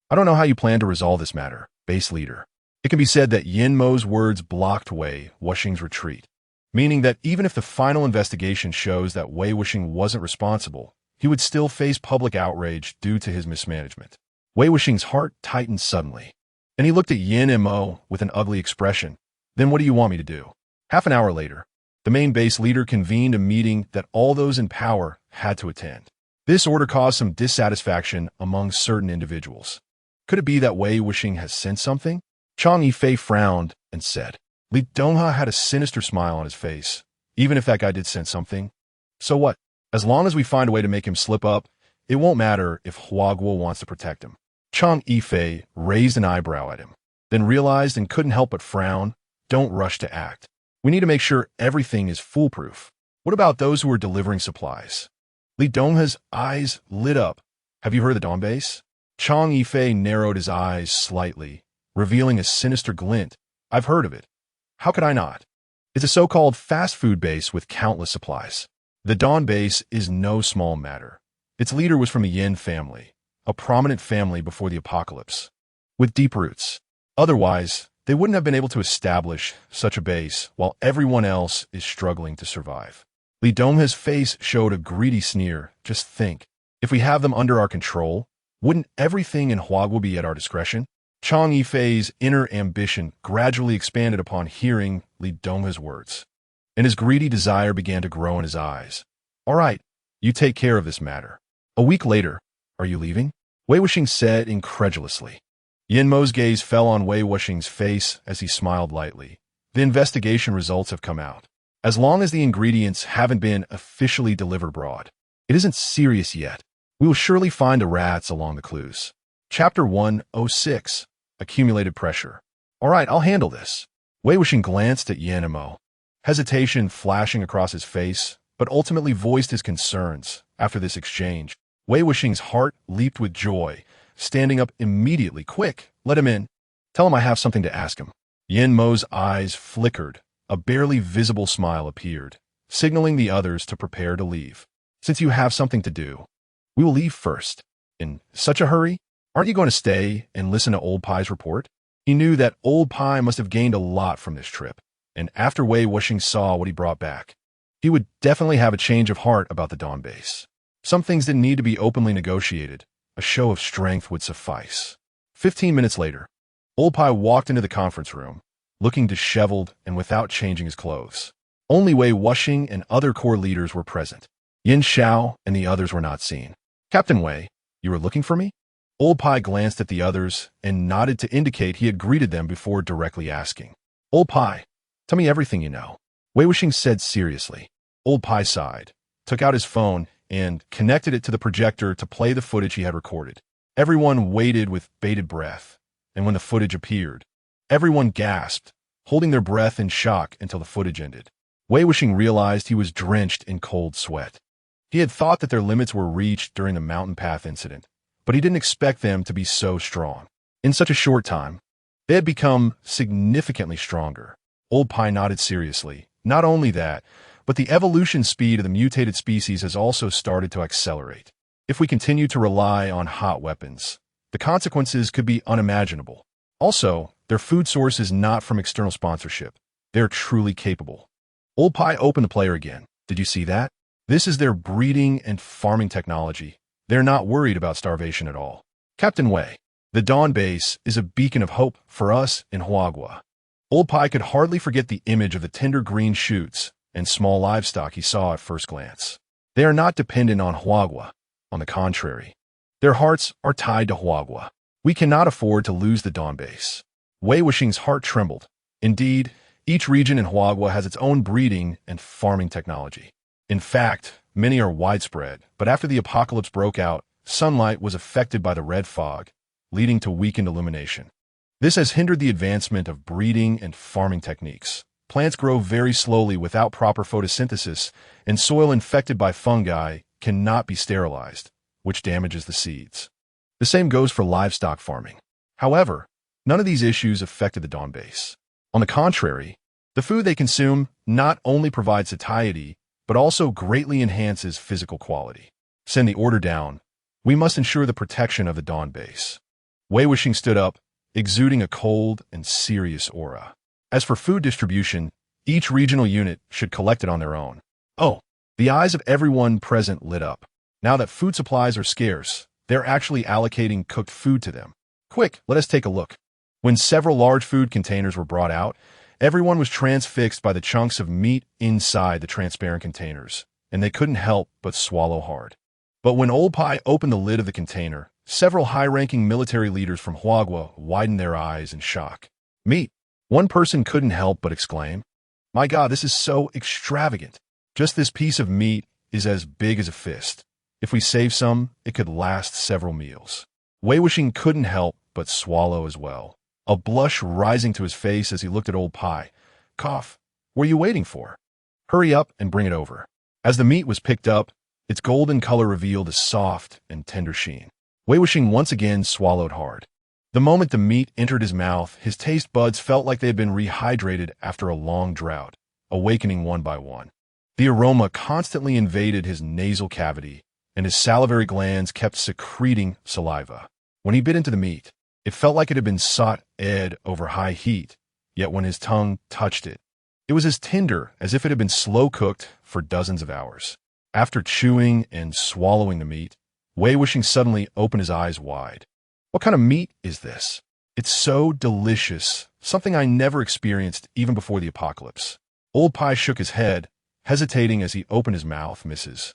I don't know how you plan to resolve this matter, base leader. It can be said that Yin Mo's words blocked Wei Wuxing's retreat, meaning that even if the final investigation shows that Wei Wuxing wasn't responsible, he would still face public outrage due to his mismanagement. Wei Wuxing's heart tightened suddenly, and he looked at Yin Mo with an ugly expression. Then what do you want me to do? Half an hour later, the main base leader convened a meeting that all those in power had to attend. This order caused some dissatisfaction among certain individuals. Could it be that Wei Wuxing has sensed something? Chang Yifei frowned and said. Li Dongha had a sinister smile on his face. Even if that guy did sense something. So what? As long as we find a way to make him slip up, it won't matter if Huaguo wants to protect him. Chang Yifei raised an eyebrow at him, then realized and couldn't help but frown. Don't rush to act. We need to make sure everything is foolproof. What about those who are delivering supplies? Li Dongha's eyes lit up. Have you heard of the Dawn Base? Chang Yifei narrowed his eyes slightly, revealing a sinister glint. I've heard of it. How could I not? It's a so-called fast food base with countless supplies. The Dawn Base is no small matter. Its leader was from a Yin family, a prominent family before the apocalypse, with deep roots. Otherwise, they wouldn't have been able to establish such a base while everyone else is struggling to survive. Li Dongha's face showed a greedy sneer. Just think, if we have them under our control, wouldn't everything in Huaguo be at our discretion? Chang Yifei's inner ambition gradually expanded upon hearing Li Dongha's words, and his greedy desire began to grow in his eyes. All right, you take care of this matter. A week later, are you leaving? Wei Wuxing said incredulously. Yin Mo's gaze fell on Wei Wuxing's face as he smiled lightly. The investigation results have come out. As long as the ingredients haven't been officially delivered abroad, it isn't serious yet. We will surely find the rats along the clues. Chapter 106. Accumulated Pressure. All right, I'll handle this. Wei Wuxing glanced at Yin Mo, hesitation flashing across his face, but ultimately voiced his concerns. After this exchange, Wei Wuxing's heart leaped with joy, standing up immediately. Quick, let him in. Tell him I have something to ask him. Yin Mo's eyes flickered. A barely visible smile appeared, signaling the others to prepare to leave. Since you have something to do, we will leave first. In such a hurry? Aren't you going to stay and listen to Old Pai's report? He knew that Old Pai must have gained a lot from this trip, and after Wei Wuxing saw what he brought back, he would definitely have a change of heart about the Dawn Base. Some things didn't need to be openly negotiated. A show of strength would suffice. 15 minutes later, Old Pai walked into the conference room, looking disheveled and without changing his clothes. Only Wei Wuxing and other core leaders were present. Yin Xiao and the others were not seen. Captain Wei, you were looking for me? Old Pai glanced at the others and nodded to indicate he had greeted them before directly asking. Old Pai, tell me everything you know. Wei Wuxing said seriously. Old Pai sighed, took out his phone, and connected it to the projector to play the footage he had recorded. Everyone waited with bated breath, and when the footage appeared, everyone gasped, holding their breath in shock until the footage ended. Wei Wuxing realized he was drenched in cold sweat. He had thought that their limits were reached during the mountain path incident, but he didn't expect them to be so strong. In such a short time, they had become significantly stronger. Old Pai nodded seriously. Not only that, but the evolution speed of the mutated species has also started to accelerate. If we continue to rely on hot weapons, the consequences could be unimaginable. Also, their food source is not from external sponsorship. They're truly capable. Old Pai opened the player again. Did you see that? This is their breeding and farming technology. They're not worried about starvation at all. Captain Wei, the Dawn Base is a beacon of hope for us in Huaguo. Old Pai could hardly forget the image of the tender green shoots and small livestock he saw at first glance. They are not dependent on Huaguo. On the contrary, their hearts are tied to Huaguo. We cannot afford to lose the Dawn Base. Wei Wuxing's heart trembled. Indeed, each region in Huaguo has its own breeding and farming technology. In fact, many are widespread, but after the apocalypse broke out, sunlight was affected by the red fog, leading to weakened illumination. This has hindered the advancement of breeding and farming techniques. Plants grow very slowly without proper photosynthesis, and soil infected by fungi cannot be sterilized, which damages the seeds. The same goes for livestock farming. However, none of these issues affected the Dawn Base. On the contrary, the food they consume not only provides satiety, but also greatly enhances physical quality. Send the order down. We must ensure the protection of the Dawn Base. Wei Wuxing stood up, exuding a cold and serious aura. As for food distribution, each regional unit should collect it on their own. Oh, the eyes of everyone present lit up. Now that food supplies are scarce, they're actually allocating cooked food to them. Quick, let us take a look. When several large food containers were brought out, everyone was transfixed by the chunks of meat inside the transparent containers, and they couldn't help but swallow hard. But when Old Pai opened the lid of the container, several high-ranking military leaders from Huagua widened their eyes in shock. Meat! One person couldn't help but exclaim, "My God, this is so extravagant. Just this piece of meat is as big as a fist. If we save some, it could last several meals." Wei Wuxing couldn't help but swallow as well, a blush rising to his face as he looked at Old Pai. "Cough, what are you waiting for? Hurry up and bring it over." As the meat was picked up, its golden color revealed a soft and tender sheen. Wei Wuxing once again swallowed hard. The moment the meat entered his mouth, his taste buds felt like they had been rehydrated after a long drought, awakening one by one. The aroma constantly invaded his nasal cavity, and his salivary glands kept secreting saliva. When he bit into the meat, it felt like it had been sautéed over high heat, yet when his tongue touched it, it was as tender as if it had been slow-cooked for dozens of hours. After chewing and swallowing the meat, Wei Wuxing suddenly opened his eyes wide. "What kind of meat is this? It's so delicious, something I never experienced even before the apocalypse." Old Pai shook his head, hesitating as he opened his mouth. "Mrs.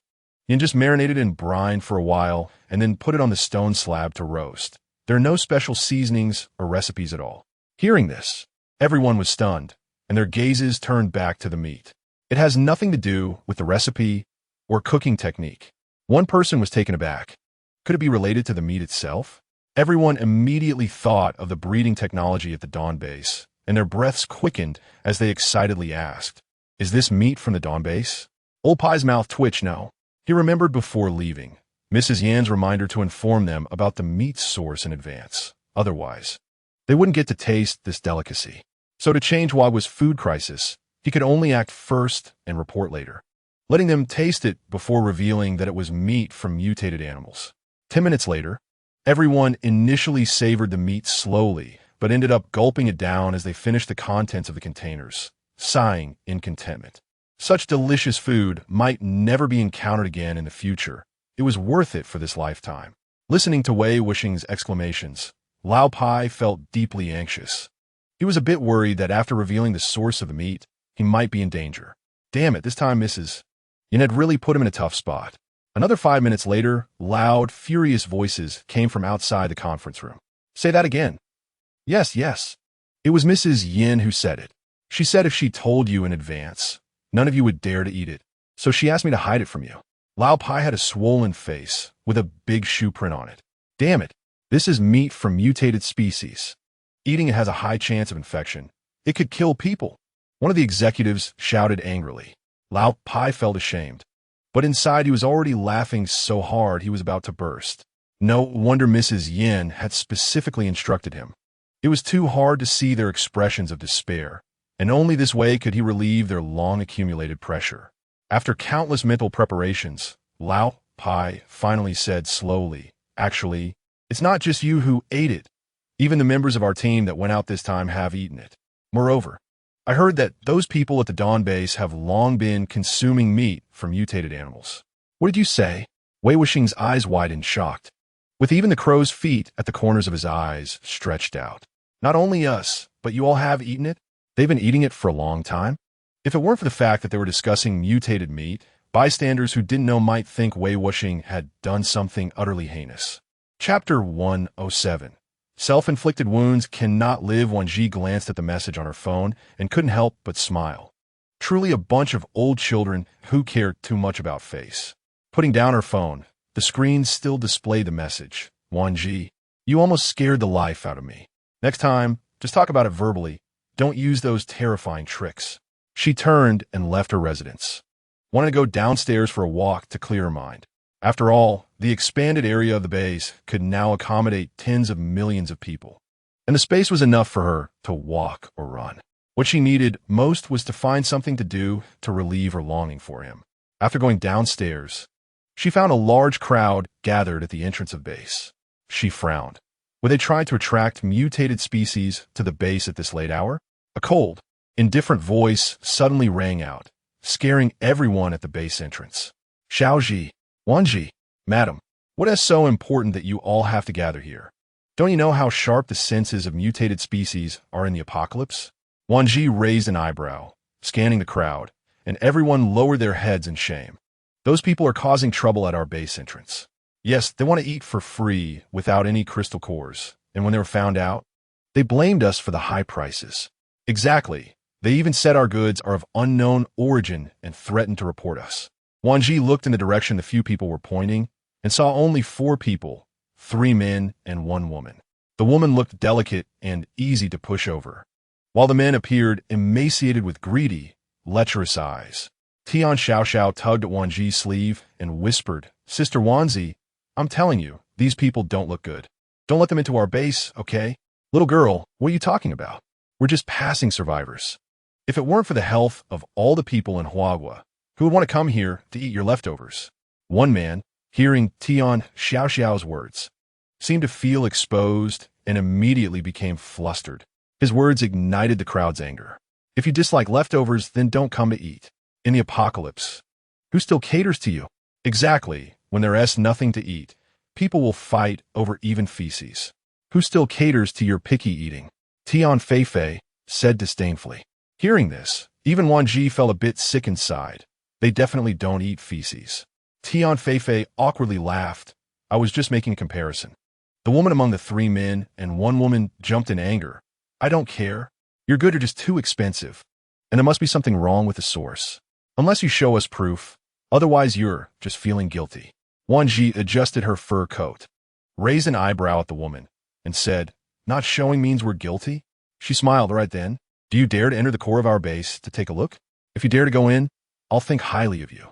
Yin just marinated in brine for a while and then put it on the stone slab to roast. There are no special seasonings or recipes at all." Hearing this, everyone was stunned, and their gazes turned back to the meat. "It has nothing to do with the recipe or cooking technique." One person was taken aback. Could it be related to the meat itself? Everyone immediately thought of the breeding technology at the Dawn base, and their breaths quickened as they excitedly asked, "Is this meat from the Dawn base?" Old Pai's mouth twitched. No. He remembered before leaving Mrs. Yan's reminder to inform them about the meat source in advance. Otherwise, they wouldn't get to taste this delicacy. So to change Huagua's food crisis, he could only act first and report later, letting them taste it before revealing that it was meat from mutated animals. 10 minutes later, everyone initially savored the meat slowly, but ended up gulping it down as they finished the contents of the containers, sighing in contentment. Such delicious food might never be encountered again in the future. It was worth it for this lifetime. Listening to Wei Wuxing's exclamations, Lao Pai felt deeply anxious. He was a bit worried that after revealing the source of the meat, he might be in danger. Damn it, this time Mrs. Yin had really put him in a tough spot. Another 5 minutes later, loud, furious voices came from outside the conference room. "Say that again." Yes. It was Mrs. Yin who said it. She said if she told you in advance, none of you would dare to eat it, so she asked me to hide it from you. Lao Pai had a swollen face with a big shoe print on it. "Damn it, this is meat from mutated species. Eating it has a high chance of infection. It could kill people." One of the executives shouted angrily. Lao Pai felt ashamed, but inside he was already laughing so hard he was about to burst. No wonder Mrs. Yin had specifically instructed him. It was too hard to see their expressions of despair, and only this way could he relieve their long-accumulated pressure. After countless mental preparations, Lao Pai finally said slowly, "Actually, it's not just you who ate it. Even the members of our team that went out this time have eaten it. Moreover, I heard that those people at the Dawn base have long been consuming meat from mutated animals." "What did you say?" Wei Wuxing's eyes widened, shocked, with even the crow's feet at the corners of his eyes stretched out. "Not only us, but you all have eaten it? They've been eating it for a long time?" If it weren't for the fact that they were discussing mutated meat, bystanders who didn't know might think Wei Wuxing had done something utterly heinous. Chapter 107. Self-inflicted wounds cannot live. Wan Zhi glanced at the message on her phone and couldn't help but smile. Truly a bunch of old children who cared too much about face. Putting down her phone, the screen still displayed the message. "Wan Zhi, you almost scared the life out of me. Next time, just talk about it verbally. Don't use those terrifying tricks." She turned and left her residence, wanting to go downstairs for a walk to clear her mind. After all, the expanded area of the base could now accommodate tens of millions of people, and the space was enough for her to walk or run. What she needed most was to find something to do to relieve her longing for him. After going downstairs, she found a large crowd gathered at the entrance of base. She frowned. where they tried to attract mutated species to the base at this late hour? A cold, indifferent voice suddenly rang out, scaring everyone at the base entrance. Xiaozhi, Wan Zhi, Madam, what is so important that you all have to gather here? Don't you know how sharp the senses of mutated species are in the apocalypse? Wan Zhi raised an eyebrow, scanning the crowd, and everyone lowered their heads in shame. Those people are causing trouble at our base entrance. Yes, they want to eat for free without any crystal cores, and when they were found out, they blamed us for the high prices. Exactly. They even said our goods are of unknown origin and threatened to report us. Wan Zhi looked in the direction the few people were pointing and saw only 4 people, 3 men and 1 woman. The woman looked delicate and easy to push over, while the men appeared emaciated with greedy, lecherous eyes. Tian Xiaoxiao tugged at Wan Zhi's sleeve and whispered, Sister Wan Zhi, I'm telling you, these people don't look good. Don't let them into our base, okay? Little girl, what are you talking about? We're just passing survivors. If it weren't for the health of all the people in Huagua, who would want to come here to eat your leftovers? One man, hearing Tian Xiaoxiao's words, seemed to feel exposed and immediately became flustered. His words ignited the crowd's anger. If you dislike leftovers, then don't come to eat. In the apocalypse, who still caters to you? Exactly, when there's nothing to eat, people will fight over even feces. Who still caters to your picky eating? Tian Feifei said disdainfully. Hearing this, even Wan Zhi felt a bit sick inside. They definitely don't eat feces. Tian Feifei awkwardly laughed. I was just making a comparison. The woman among the 3 men and 1 woman jumped in anger. I don't care. Your goods are just too expensive, and there must be something wrong with the source. Unless you show us proof, otherwise you're just feeling guilty. Wan Zhi adjusted her fur coat, raised an eyebrow at the woman, and said, Not showing means we're guilty? She smiled right then. Do you dare to enter the core of our base to take a look? If you dare to go in, I'll think highly of you.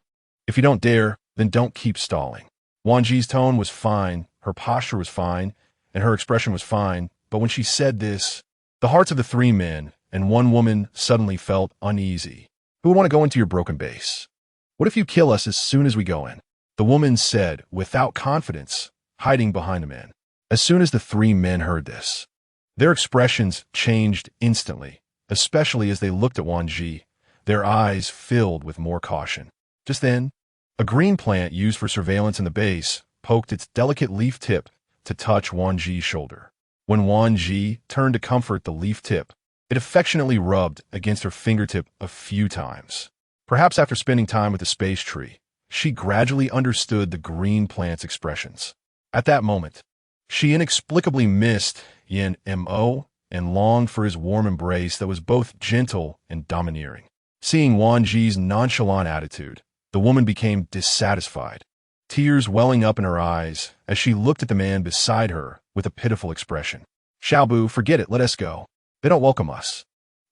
If you don't dare, then don't keep stalling. Wan Zhi's tone was fine, her posture was fine, and her expression was fine, but when she said this, the hearts of the 3 men and 1 woman suddenly felt uneasy. Who would want to go into your broken base? What if you kill us as soon as we go in? The woman said, without confidence, hiding behind the men. As soon as the 3 men heard this, their expressions changed instantly, especially as they looked at Wan Zhi, their eyes filled with more caution. Just then, a green plant used for surveillance in the base poked its delicate leaf tip to touch Wan Zhi's shoulder. When Wan Zhi turned to comfort the leaf tip, it affectionately rubbed against her fingertip a few times. Perhaps after spending time with the space tree, she gradually understood the green plant's expressions. At that moment, she inexplicably missed Yin Mo and longed for his warm embrace that was both gentle and domineering. Seeing Wan Zhi's nonchalant attitude, the woman became dissatisfied, tears welling up in her eyes as she looked at the man beside her with a pitiful expression. Xiaobu, forget it, let us go. They don't welcome us,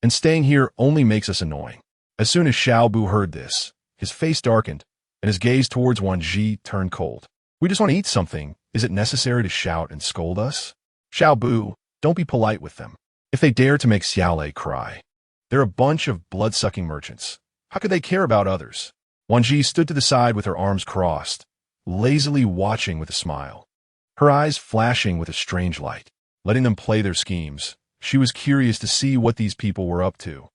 and staying here only makes us annoying. As soon as Xiaobu heard this, his face darkened, and his gaze towards Wan Zhi turned cold. We just want to eat something. Is it necessary to shout and scold us? Xiaobu, don't be polite with them. If they dare to make Xiaolei cry, they're a bunch of blood-sucking merchants. How could they care about others? Wan Zhi stood to the side with her arms crossed, lazily watching with a smile, her eyes flashing with a strange light, letting them play their schemes. She was curious to see what these people were up to.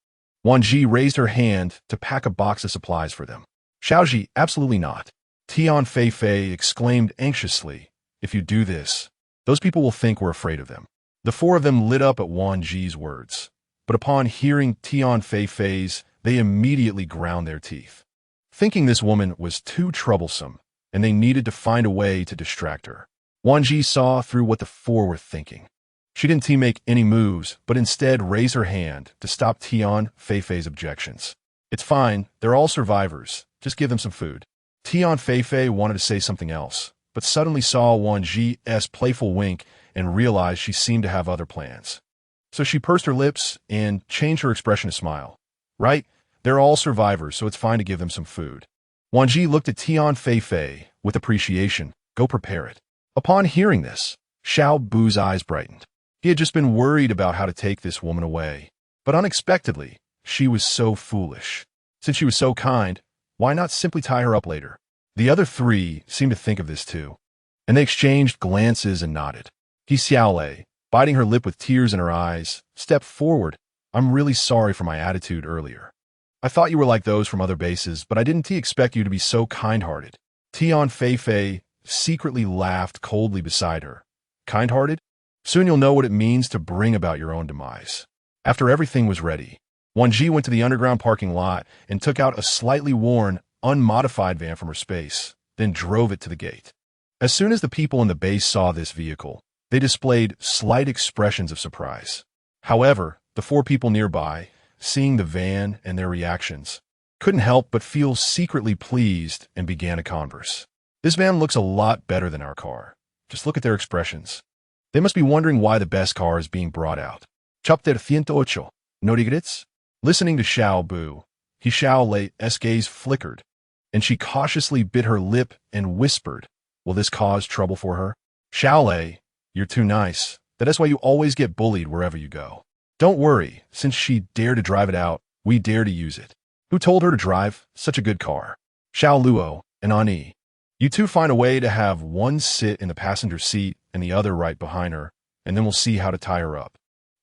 Wan Zhi raised her hand to pack a box of supplies for them. Xiaozhi, absolutely not. Tian Feifei exclaimed anxiously, if you do this, those people will think we're afraid of them. The 4 of them lit up at Wan Zhi's words, but upon hearing Tian Feifei's, they immediately ground their teeth, thinking this woman was too troublesome, and they needed to find a way to distract her. Wan Zhi saw through what the 4 were thinking. She didn't make any moves, but instead raised her hand to stop Tian Feifei's objections. It's fine, they're all survivors. Just give them some food. Tian Feifei wanted to say something else, but suddenly saw Wan Zhi's playful wink and realized she seemed to have other plans. So she pursed her lips and changed her expression to smile. Right? They're all survivors, so it's fine to give them some food. Wan Zhi looked at Tian Feifei with appreciation. Go prepare it. Upon hearing this, Xiaobu's eyes brightened. He had just been worried about how to take this woman away. But unexpectedly, she was so foolish. Since she was so kind, why not simply tie her up later? The other 3 seemed to think of this too, and they exchanged glances and nodded. He Xiaolei, biting her lip with tears in her eyes, stepped forward. I'm really sorry for my attitude earlier. I thought you were like those from other bases, but I didn't expect you to be so kind-hearted. Tian Feifei secretly laughed coldly beside her. Kind-hearted? Soon you'll know what it means to bring about your own demise. After everything was ready, Wan Zhi went to the underground parking lot and took out a slightly worn, unmodified van from her space, then drove it to the gate. As soon as the people in the base saw this vehicle, they displayed slight expressions of surprise. However, the 4 people nearby, seeing the van and their reactions, couldn't help but feel secretly pleased and began a converse. This van looks a lot better than our car. Just look at their expressions. They must be wondering why the best car is being brought out. Chapter 108. No regrets? Listening to Xiao Bu, Xiaolei's gaze flickered, and she cautiously bit her lip and whispered, will this cause trouble for her? Xiaolei, you're too nice. That is why you always get bullied wherever you go. Don't worry, since she dared to drive it out, we dare to use it. Who told her to drive such a good car? Xiao Luo and Ani. You two find a way to have one sit in the passenger seat and the other right behind her, and then we'll see how to tie her up.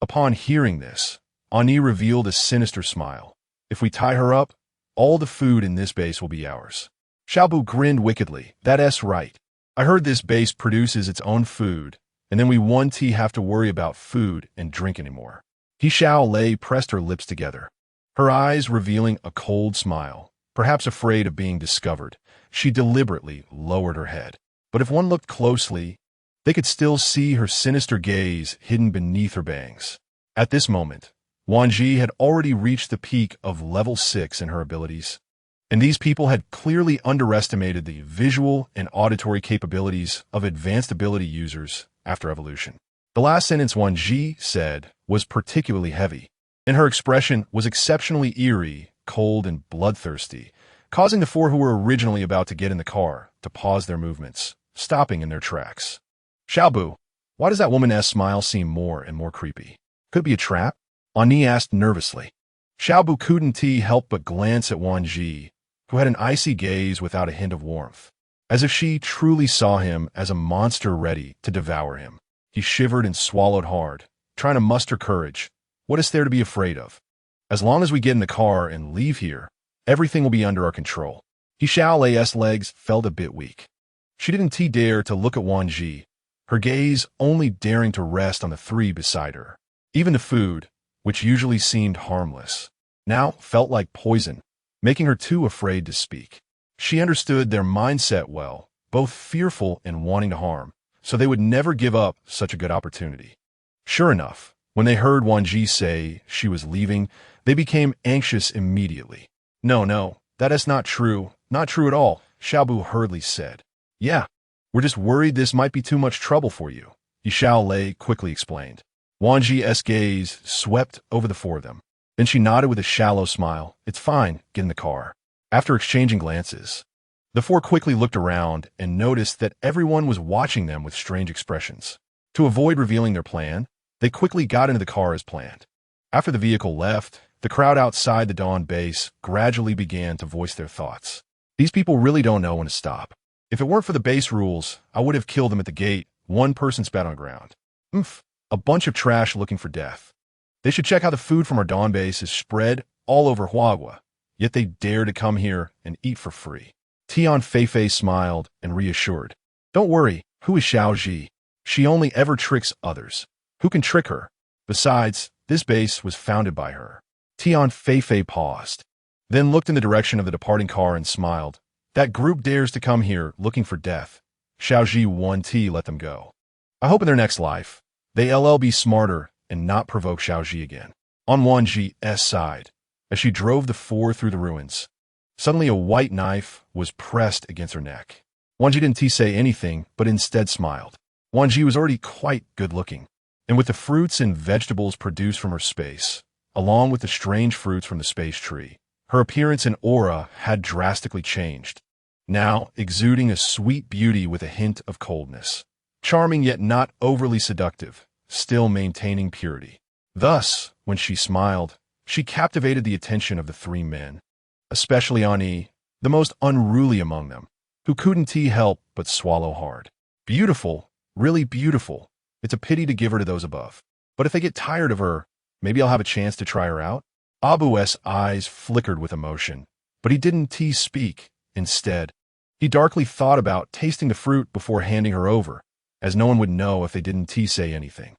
Upon hearing this, Ani revealed a sinister smile. If we tie her up, all the food in this base will be ours. Xiaobu grinned wickedly. That's right. I heard this base produces its own food, and then we won't have to worry about food and drink anymore. Xiaolei pressed her lips together, her eyes revealing a cold smile. Perhaps afraid of being discovered, she deliberately lowered her head. But if one looked closely, they could still see her sinister gaze hidden beneath her bangs. At this moment, Wan Zhi had already reached the peak of level 6 in her abilities, and these people had clearly underestimated the visual and auditory capabilities of advanced ability users after evolution. The last sentence Wan Zhi said was particularly heavy, and her expression was exceptionally eerie, cold, and bloodthirsty, causing the 4 who were originally about to get in the car to pause their movements, stopping in their tracks. Xiaobu, why does that woman's smile seem more and more creepy? Could it be a trap? Ani asked nervously. Xiaobu couldn't help but glance at Wan Zhi, who had an icy gaze without a hint of warmth, as if she truly saw him as a monster ready to devour him. He shivered and swallowed hard, trying to muster courage. What is there to be afraid of? As long as we get in the car and leave here, everything will be under our control. Xiaolei's legs felt a bit weak. She didn't dare to look at Wan Zhi, her gaze only daring to rest on the 3 beside her. Even the food, which usually seemed harmless, now felt like poison, making her too afraid to speak. She understood their mindset well, both fearful and wanting to harm, so they would never give up such a good opportunity. Sure enough, when they heard Wan Zhi say she was leaving, they became anxious immediately. No, that is not true. Not true at all, Xiaobu hurriedly said. Yeah, we're just worried this might be too much trouble for you, Xiaolei quickly explained. Wan Zhi's gaze swept over the 4 of them. Then she nodded with a shallow smile. It's fine, get in the car. After exchanging glances, the 4 quickly looked around and noticed that everyone was watching them with strange expressions. To avoid revealing their plan, they quickly got into the car as planned. After the vehicle left, the crowd outside the Dawn base gradually began to voice their thoughts. These people really don't know when to stop. If it weren't for the base rules, I would have killed them at the gate. One person spat on the ground. A bunch of trash looking for death. They should check how the food from our Dawn base is spread all over Huagua, yet they dare to come here and eat for free. Tian Feifei smiled and reassured. Don't worry, who is Xiao Zhi? She only ever tricks others. Who can trick her? Besides, this base was founded by her. Tian Feifei paused, then looked in the direction of the departing car and smiled. That group dares to come here looking for death. Xiao Zhi won't let them go. I hope in their next life, they'll be smarter and not provoke Xiao Zhi again. On Wan Zhi's side, as she drove the 4 through the ruins, suddenly a white knife was pressed against her neck. Wan Zhi didn't say anything, but instead smiled. Wan Zhi was already quite good-looking, and with the fruits and vegetables produced from her space, along with the strange fruits from the space tree, her appearance and aura had drastically changed, now exuding a sweet beauty with a hint of coldness. Charming yet not overly seductive, still maintaining purity. Thus, when she smiled, she captivated the attention of the 3 men, especially Ani, the most unruly among them, who couldn't help but swallow hard. Beautiful, really beautiful, It's a pity to give her to those above. But if they get tired of her, maybe I'll have a chance to try her out? Abu's eyes flickered with emotion, but he didn't speak. Instead, he darkly thought about tasting the fruit before handing her over, as no one would know if they didn't say anything.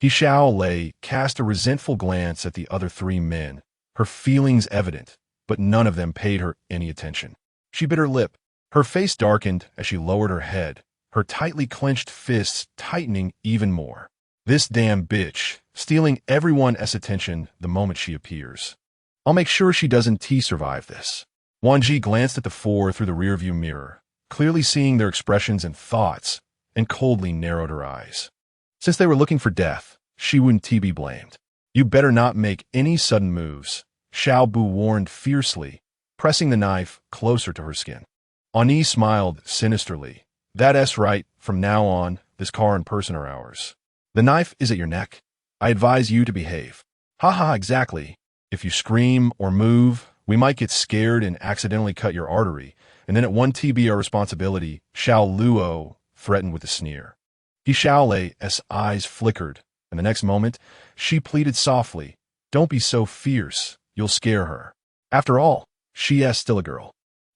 Xiao cast a resentful glance at the other three men, her feelings evident, but none of them paid her any attention. She bit her lip. Her face darkened as she lowered her head, her tightly clenched fists tightening even more. This damn bitch, stealing everyone's attention the moment she appears. I'll make sure she doesn't survive this. Wan Zhi glanced at the four through the rearview mirror, clearly seeing their expressions and thoughts, and coldly narrowed her eyes. Since they were looking for death, she wouldn't be blamed. You better not make any sudden moves, Xiao Bu warned fiercely, pressing the knife closer to her skin. Ani smiled sinisterly. That's right, from now on, this car and person are ours. The knife is at your neck. I advise you to behave. Haha, exactly. If you scream or move, we might get scared and accidentally cut your artery, and then it won't be our responsibility, Xiao Luo threatened with a sneer. Xiaolei's eyes flickered, and the next moment, she pleaded softly, don't be so fierce, you'll scare her. After all, she is still a girl.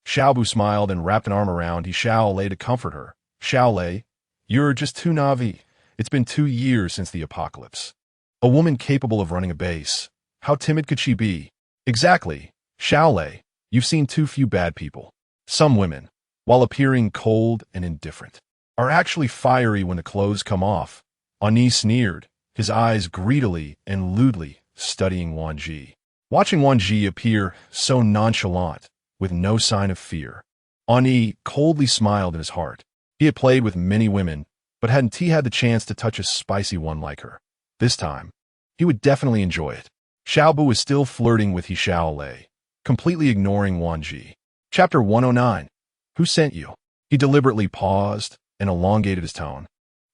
Xiaobu smiled and wrapped an arm around Xiaolei to comfort her. Xiaolei, you're just too naive. It's been 2 years since the apocalypse. A woman capable of running a base. How timid could she be? Exactly. Xiaolei, you've seen too few bad people. Some women, while appearing cold and indifferent, are actually fiery when the clothes come off. Ani sneered, his eyes greedily and lewdly studying Wan Zhi. Watching Wan Zhi appear so nonchalant, with no sign of fear, Ani coldly smiled in his heart. He had played with many women, but hadn't he had the chance to touch a spicy one like her? This time, he would definitely enjoy it. Xiaobu was still flirting with Xiaolei, completely ignoring Wan Zhi. Chapter 109. Who sent you? He deliberately paused and elongated his tone.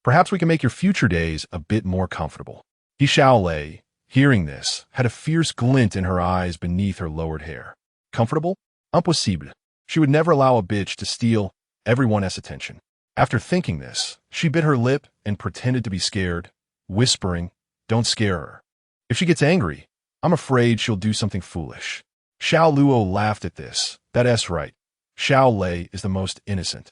Perhaps we can make your future days a bit more comfortable. Xiaolei, hearing this, had a fierce glint in her eyes beneath her lowered hair. Comfortable? Impossible. She would never allow a bitch to steal everyone's attention. After thinking this, she bit her lip and pretended to be scared, whispering, don't scare her. If she gets angry, I'm afraid she'll do something foolish. Xiao Luo laughed at this. That's right. Xiaolei is the most innocent.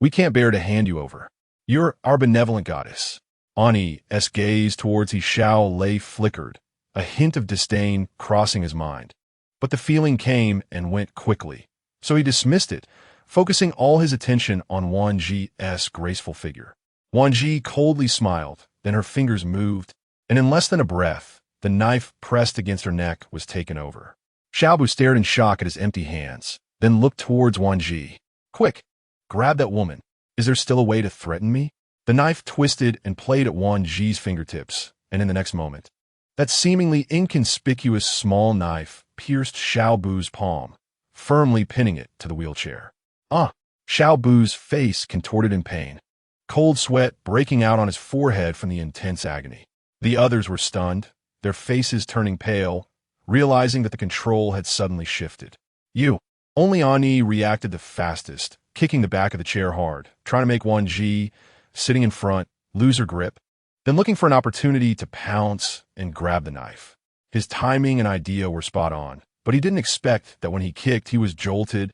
We can't bear to hand you over. You're our benevolent goddess. Ani's gaze towards Xiaolei flickered, a hint of disdain crossing his mind. But the feeling came and went quickly, so he dismissed it, focusing all his attention on Wan Zhi's graceful figure. Wan Zhi coldly smiled, then her fingers moved, and in less than a breath, the knife pressed against her neck was taken over. Xiaobu stared in shock at his empty hands, then looked towards Wan Zhi. Quick, grab that woman. Is there still a way to threaten me? The knife twisted and played at Wan Zhi's fingertips, and in the next moment, that seemingly inconspicuous small knife pierced Xiaobu's palm, firmly pinning it to the wheelchair. Xiaobu's face contorted in pain, cold sweat breaking out on his forehead from the intense agony. The others were stunned, their faces turning pale, realizing that the control had suddenly shifted. Only Ani reacted the fastest, kicking the back of the chair hard, trying to make Wan Zhi, sitting in front, lose her grip, then looking for an opportunity to pounce and grab the knife. His timing and idea were spot on, but he didn't expect that when he kicked, he was jolted,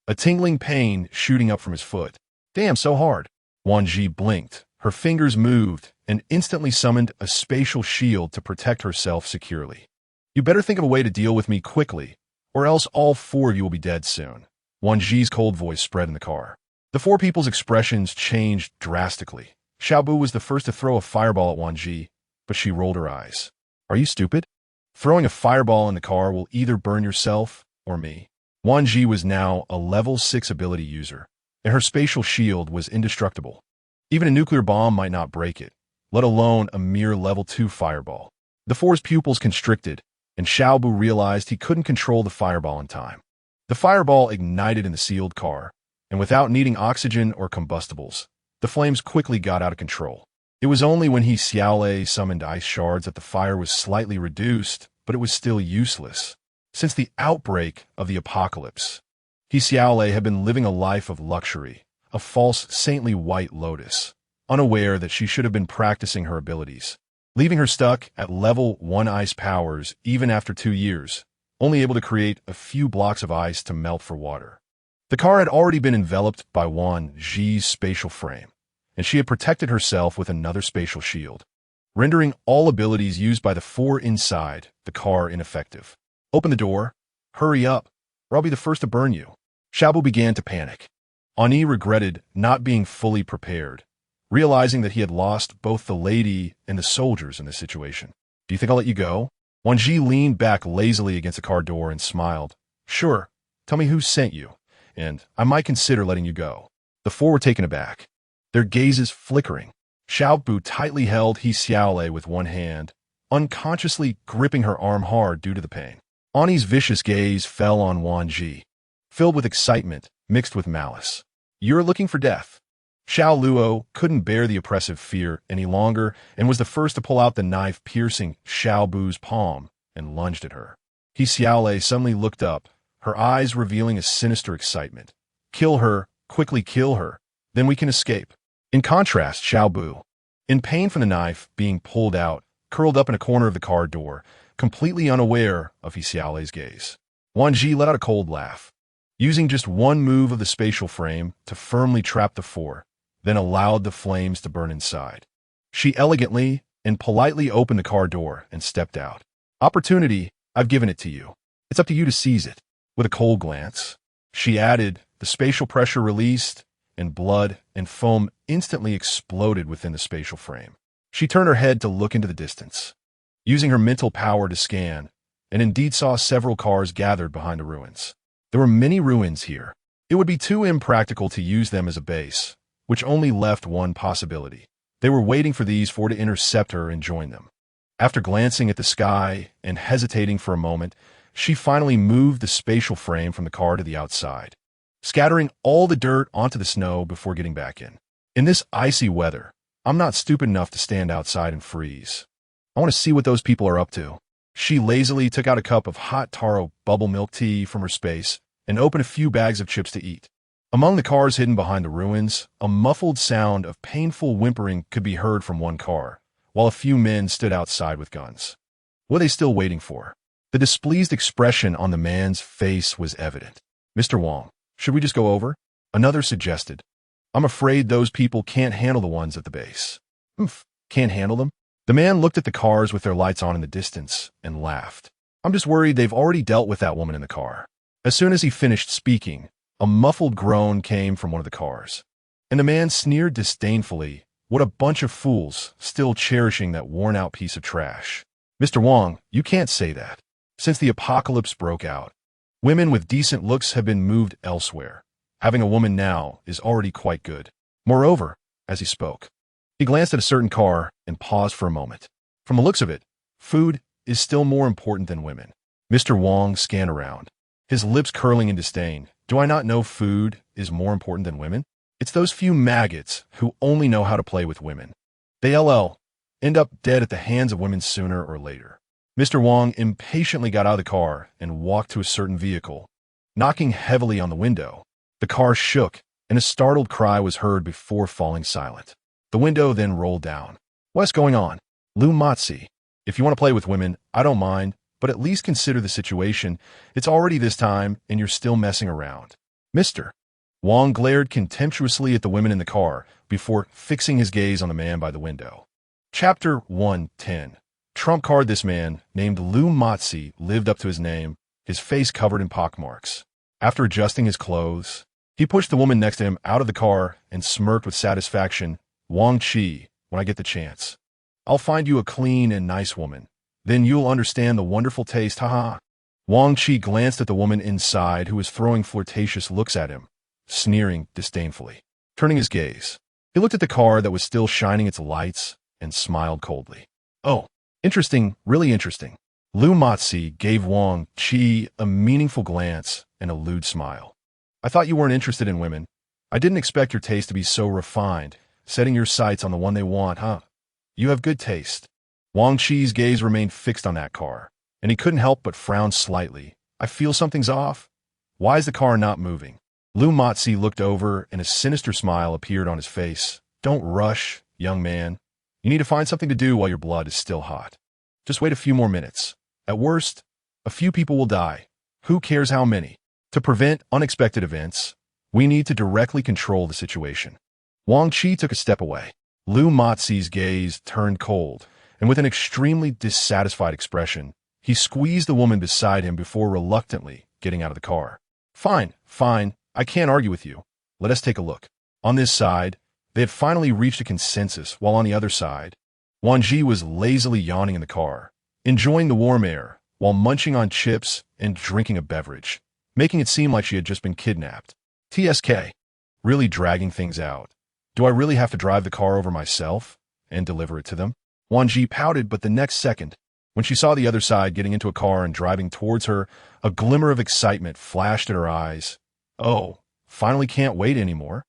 a tingling pain shooting up from his foot. Damn, so hard. Wan Zhi blinked, her fingers moved, and instantly summoned a spatial shield to protect herself securely. You better think of a way to deal with me quickly, or else all 4 of you will be dead soon. Wan Zhi's cold voice spread in the car. The 4 people's expressions changed drastically. Xiaobu was the first to throw a fireball at Wan Zhi, but she rolled her eyes. Are you stupid? Throwing a fireball in the car will either burn yourself or me. Wan Zhi was now a level 6 ability user, and her spatial shield was indestructible. Even a nuclear bomb might not break it, let alone a mere level 2 fireball. The 4's pupils constricted, and Xiaobu realized he couldn't control the fireball in time. The fireball ignited in the sealed car, and without needing oxygen or combustibles, the flames quickly got out of control. It was only when Xiaolei summoned ice shards that the fire was slightly reduced, but it was still useless. Since the outbreak of the apocalypse, Xiaolei had been living a life of luxury, a false saintly white lotus, unaware that she should have been practicing her abilities, leaving her stuck at level 1 ice powers even after 2 years, only able to create a few blocks of ice to melt for water. The car had already been enveloped by Wan Zhi's spatial frame, and she had protected herself with another spatial shield, rendering all abilities used by the 4 inside the car ineffective. Open the door. Hurry up, or I'll be the first to burn you. Xiaobu began to panic. Ani regretted not being fully prepared, realizing that he had lost both the lady and the soldiers in this situation. Do you think I'll let you go? Wan Zhi leaned back lazily against the car door and smiled. Sure, tell me who sent you, and I might consider letting you go. The 4 were taken aback, their gazes flickering. Xiaobu tightly held He Xiaolei with one hand, unconsciously gripping her arm hard due to the pain. Ani's vicious gaze fell on Wan Zhi, filled with excitement mixed with malice. You're looking for death. Xiao Luo couldn't bear the oppressive fear any longer and was the first to pull out the knife piercing Xiaobu's palm and lunged at her. He Xiaolei suddenly looked up, her eyes revealing a sinister excitement. Kill her, quickly kill her, then we can escape. In contrast, Xiaobu, in pain from the knife being pulled out, curled up in a corner of the car door, completely unaware of He Xiaolei's gaze. Wan Zhi let out a cold laugh, using just one move of the spatial frame to firmly trap the 4, then allowed the flames to burn inside. She elegantly and politely opened the car door and stepped out. Opportunity, I've given it to you. It's up to you to seize it. With a cold glance, she added, the spatial pressure released, and blood and foam instantly exploded within the spatial frame. She turned her head to look into the distance, using her mental power to scan, and indeed saw several cars gathered behind the ruins. There were many ruins here. It would be too impractical to use them as a base, which only left one possibility. They were waiting for these 4 to intercept her and join them. After glancing at the sky and hesitating for a moment, she finally moved the spatial frame from the car to the outside, scattering all the dirt onto the snow before getting back in. In this icy weather, I'm not stupid enough to stand outside and freeze. I want to see what those people are up to. She lazily took out a cup of hot taro bubble milk tea from her space and opened a few bags of chips to eat. Among the cars hidden behind the ruins, a muffled sound of painful whimpering could be heard from one car, while a few men stood outside with guns. What are they still waiting for? The displeased expression on the man's face was evident. Mr. Wang, should we just go over? Another suggested. I'm afraid those people can't handle the ones at the base. Can't handle them? The man looked at the cars with their lights on in the distance and laughed. I'm just worried they've already dealt with that woman in the car. As soon as he finished speaking, a muffled groan came from one of the cars, and the man sneered disdainfully. What a bunch of fools, still cherishing that worn-out piece of trash. Mr. Wang, you can't say that. Since the apocalypse broke out, women with decent looks have been moved elsewhere. Having a woman now is already quite good. Moreover, as he spoke, he glanced at a certain car and paused for a moment. From the looks of it, food is still more important than women. Mr. Wang scanned around, his lips curling in disdain. Do I not know food is more important than women? It's those few maggots who only know how to play with women. They end up dead at the hands of women sooner or later. Mr. Wang impatiently got out of the car and walked to a certain vehicle, knocking heavily on the window. The car shook, and a startled cry was heard before falling silent. The window then rolled down. What's going on? Lu Matzi, if you want to play with women, I don't mind, but at least consider the situation. It's already this time, and you're still messing around. Mister. Wang glared contemptuously at the women in the car before fixing his gaze on the man by the window. Chapter 110. Trump card. This man, named Lu Matzi, lived up to his name, his face covered in pockmarks. After adjusting his clothes, he pushed the woman next to him out of the car and smirked with satisfaction. Wang Qi, when I get the chance, I'll find you a clean and nice woman. Then you'll understand the wonderful taste, haha. Wang Qi glanced at the woman inside who was throwing flirtatious looks at him, sneering disdainfully. Turning his gaze, he looked at the car that was still shining its lights and smiled coldly. Oh, interesting, really interesting. Lu Matzi gave Wang Qi a meaningful glance and a lewd smile. I thought you weren't interested in women. I didn't expect your taste to be so refined, setting your sights on the one they want, huh? You have good taste. Wang Qi's gaze remained fixed on that car, and he couldn't help but frown slightly. I feel something's off. Why is the car not moving? Lu Matzi looked over, and a sinister smile appeared on his face. Don't rush, young man. You need to find something to do while your blood is still hot. Just wait a few more minutes. At worst, a few people will die. Who cares how many? To prevent unexpected events, we need to directly control the situation. Wan Zhi took a step away. Lu Mozi's gaze turned cold, and with an extremely dissatisfied expression, he squeezed the woman beside him before reluctantly getting out of the car. Fine, fine, I can't argue with you. Let us take a look. On this side, they had finally reached a consensus, while on the other side, Wan Zhi was lazily yawning in the car, enjoying the warm air, while munching on chips and drinking a beverage, making it seem like she had just been kidnapped. TSK. Really dragging things out. Do I really have to drive the car over myself and deliver it to them? Wan Zhi pouted, but the next second, when she saw the other side getting into a car and driving towards her, a glimmer of excitement flashed at her eyes. Oh, finally can't wait anymore.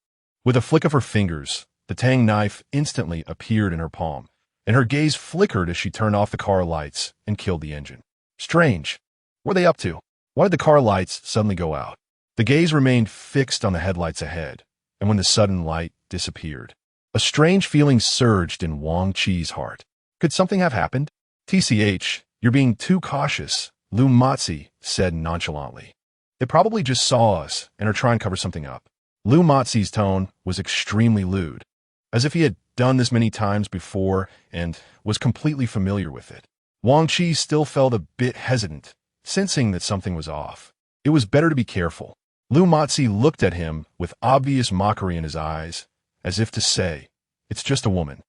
With a flick of her fingers, the tang knife instantly appeared in her palm, and her gaze flickered as she turned off the car lights and killed the engine. Strange. What are they up to? Why did the car lights suddenly go out? The gaze remained fixed on the headlights ahead, and when the sudden light disappeared, a strange feeling surged in Wan Zhi's heart. Could something have happened? TCH, you're being too cautious, Lu Mozi said nonchalantly. They probably just saw us and are trying to cover something up. Lu Mozi's tone was extremely lewd, as if he had done this many times before and was completely familiar with it. Wan Zhi still felt a bit hesitant, sensing that something was off. It was better to be careful. Lu Mozi looked at him with obvious mockery in his eyes, as if to say, "It's just a woman.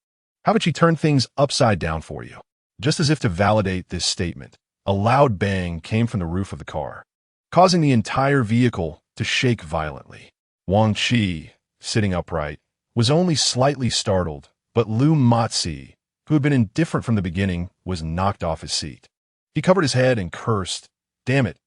How about she turn things upside down for you?" Just as if to validate this statement, a loud bang came from the roof of the car, causing the entire vehicle to shake violently. Wan Zhi, sitting upright, was only slightly startled, but Lu Mozi, who had been indifferent from the beginning, was knocked off his seat. He covered his head and cursed, "Damn it.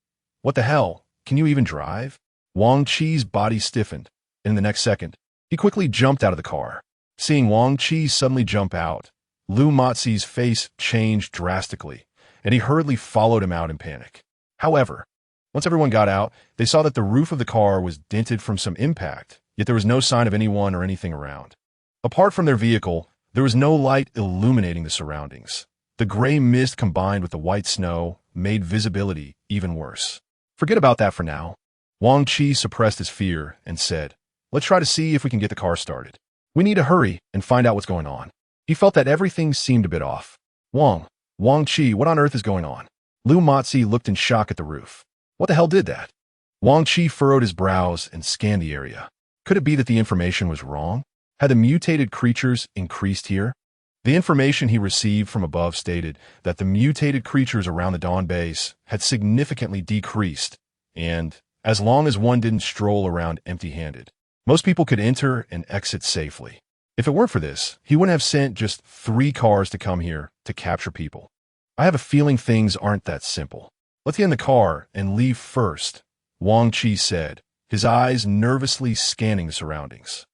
What the hell? Can you even drive?" Wan Zhi's body stiffened, and in the next second, he quickly jumped out of the car. Seeing Wan Zhi suddenly jump out, Lu Mozi's face changed drastically, and he hurriedly followed him out in panic. However, once everyone got out, they saw that the roof of the car was dented from some impact, yet there was no sign of anyone or anything around. Apart from their vehicle, there was no light illuminating the surroundings. The gray mist combined with the white snow made visibility even worse. Forget about that for now. Wan Zhi suppressed his fear and said, "Let's try to see if we can get the car started. We need to hurry and find out what's going on." He felt that everything seemed a bit off. Wan Zhi, what on earth is going on? Lu Mozi looked in shock at the roof. What the hell did that? Wan Zhi furrowed his brows and scanned the area. Could it be that the information was wrong? Had the mutated creatures increased here? The information he received from above stated that the mutated creatures around the Dawn base had significantly decreased, and as long as one didn't stroll around empty-handed, most people could enter and exit safely. If it weren't for this, he wouldn't have sent just 3 cars to come here to capture people. I have a feeling things aren't that simple. Let's get in the car and leave first, Wan Zhi said, his eyes nervously scanning the surroundings.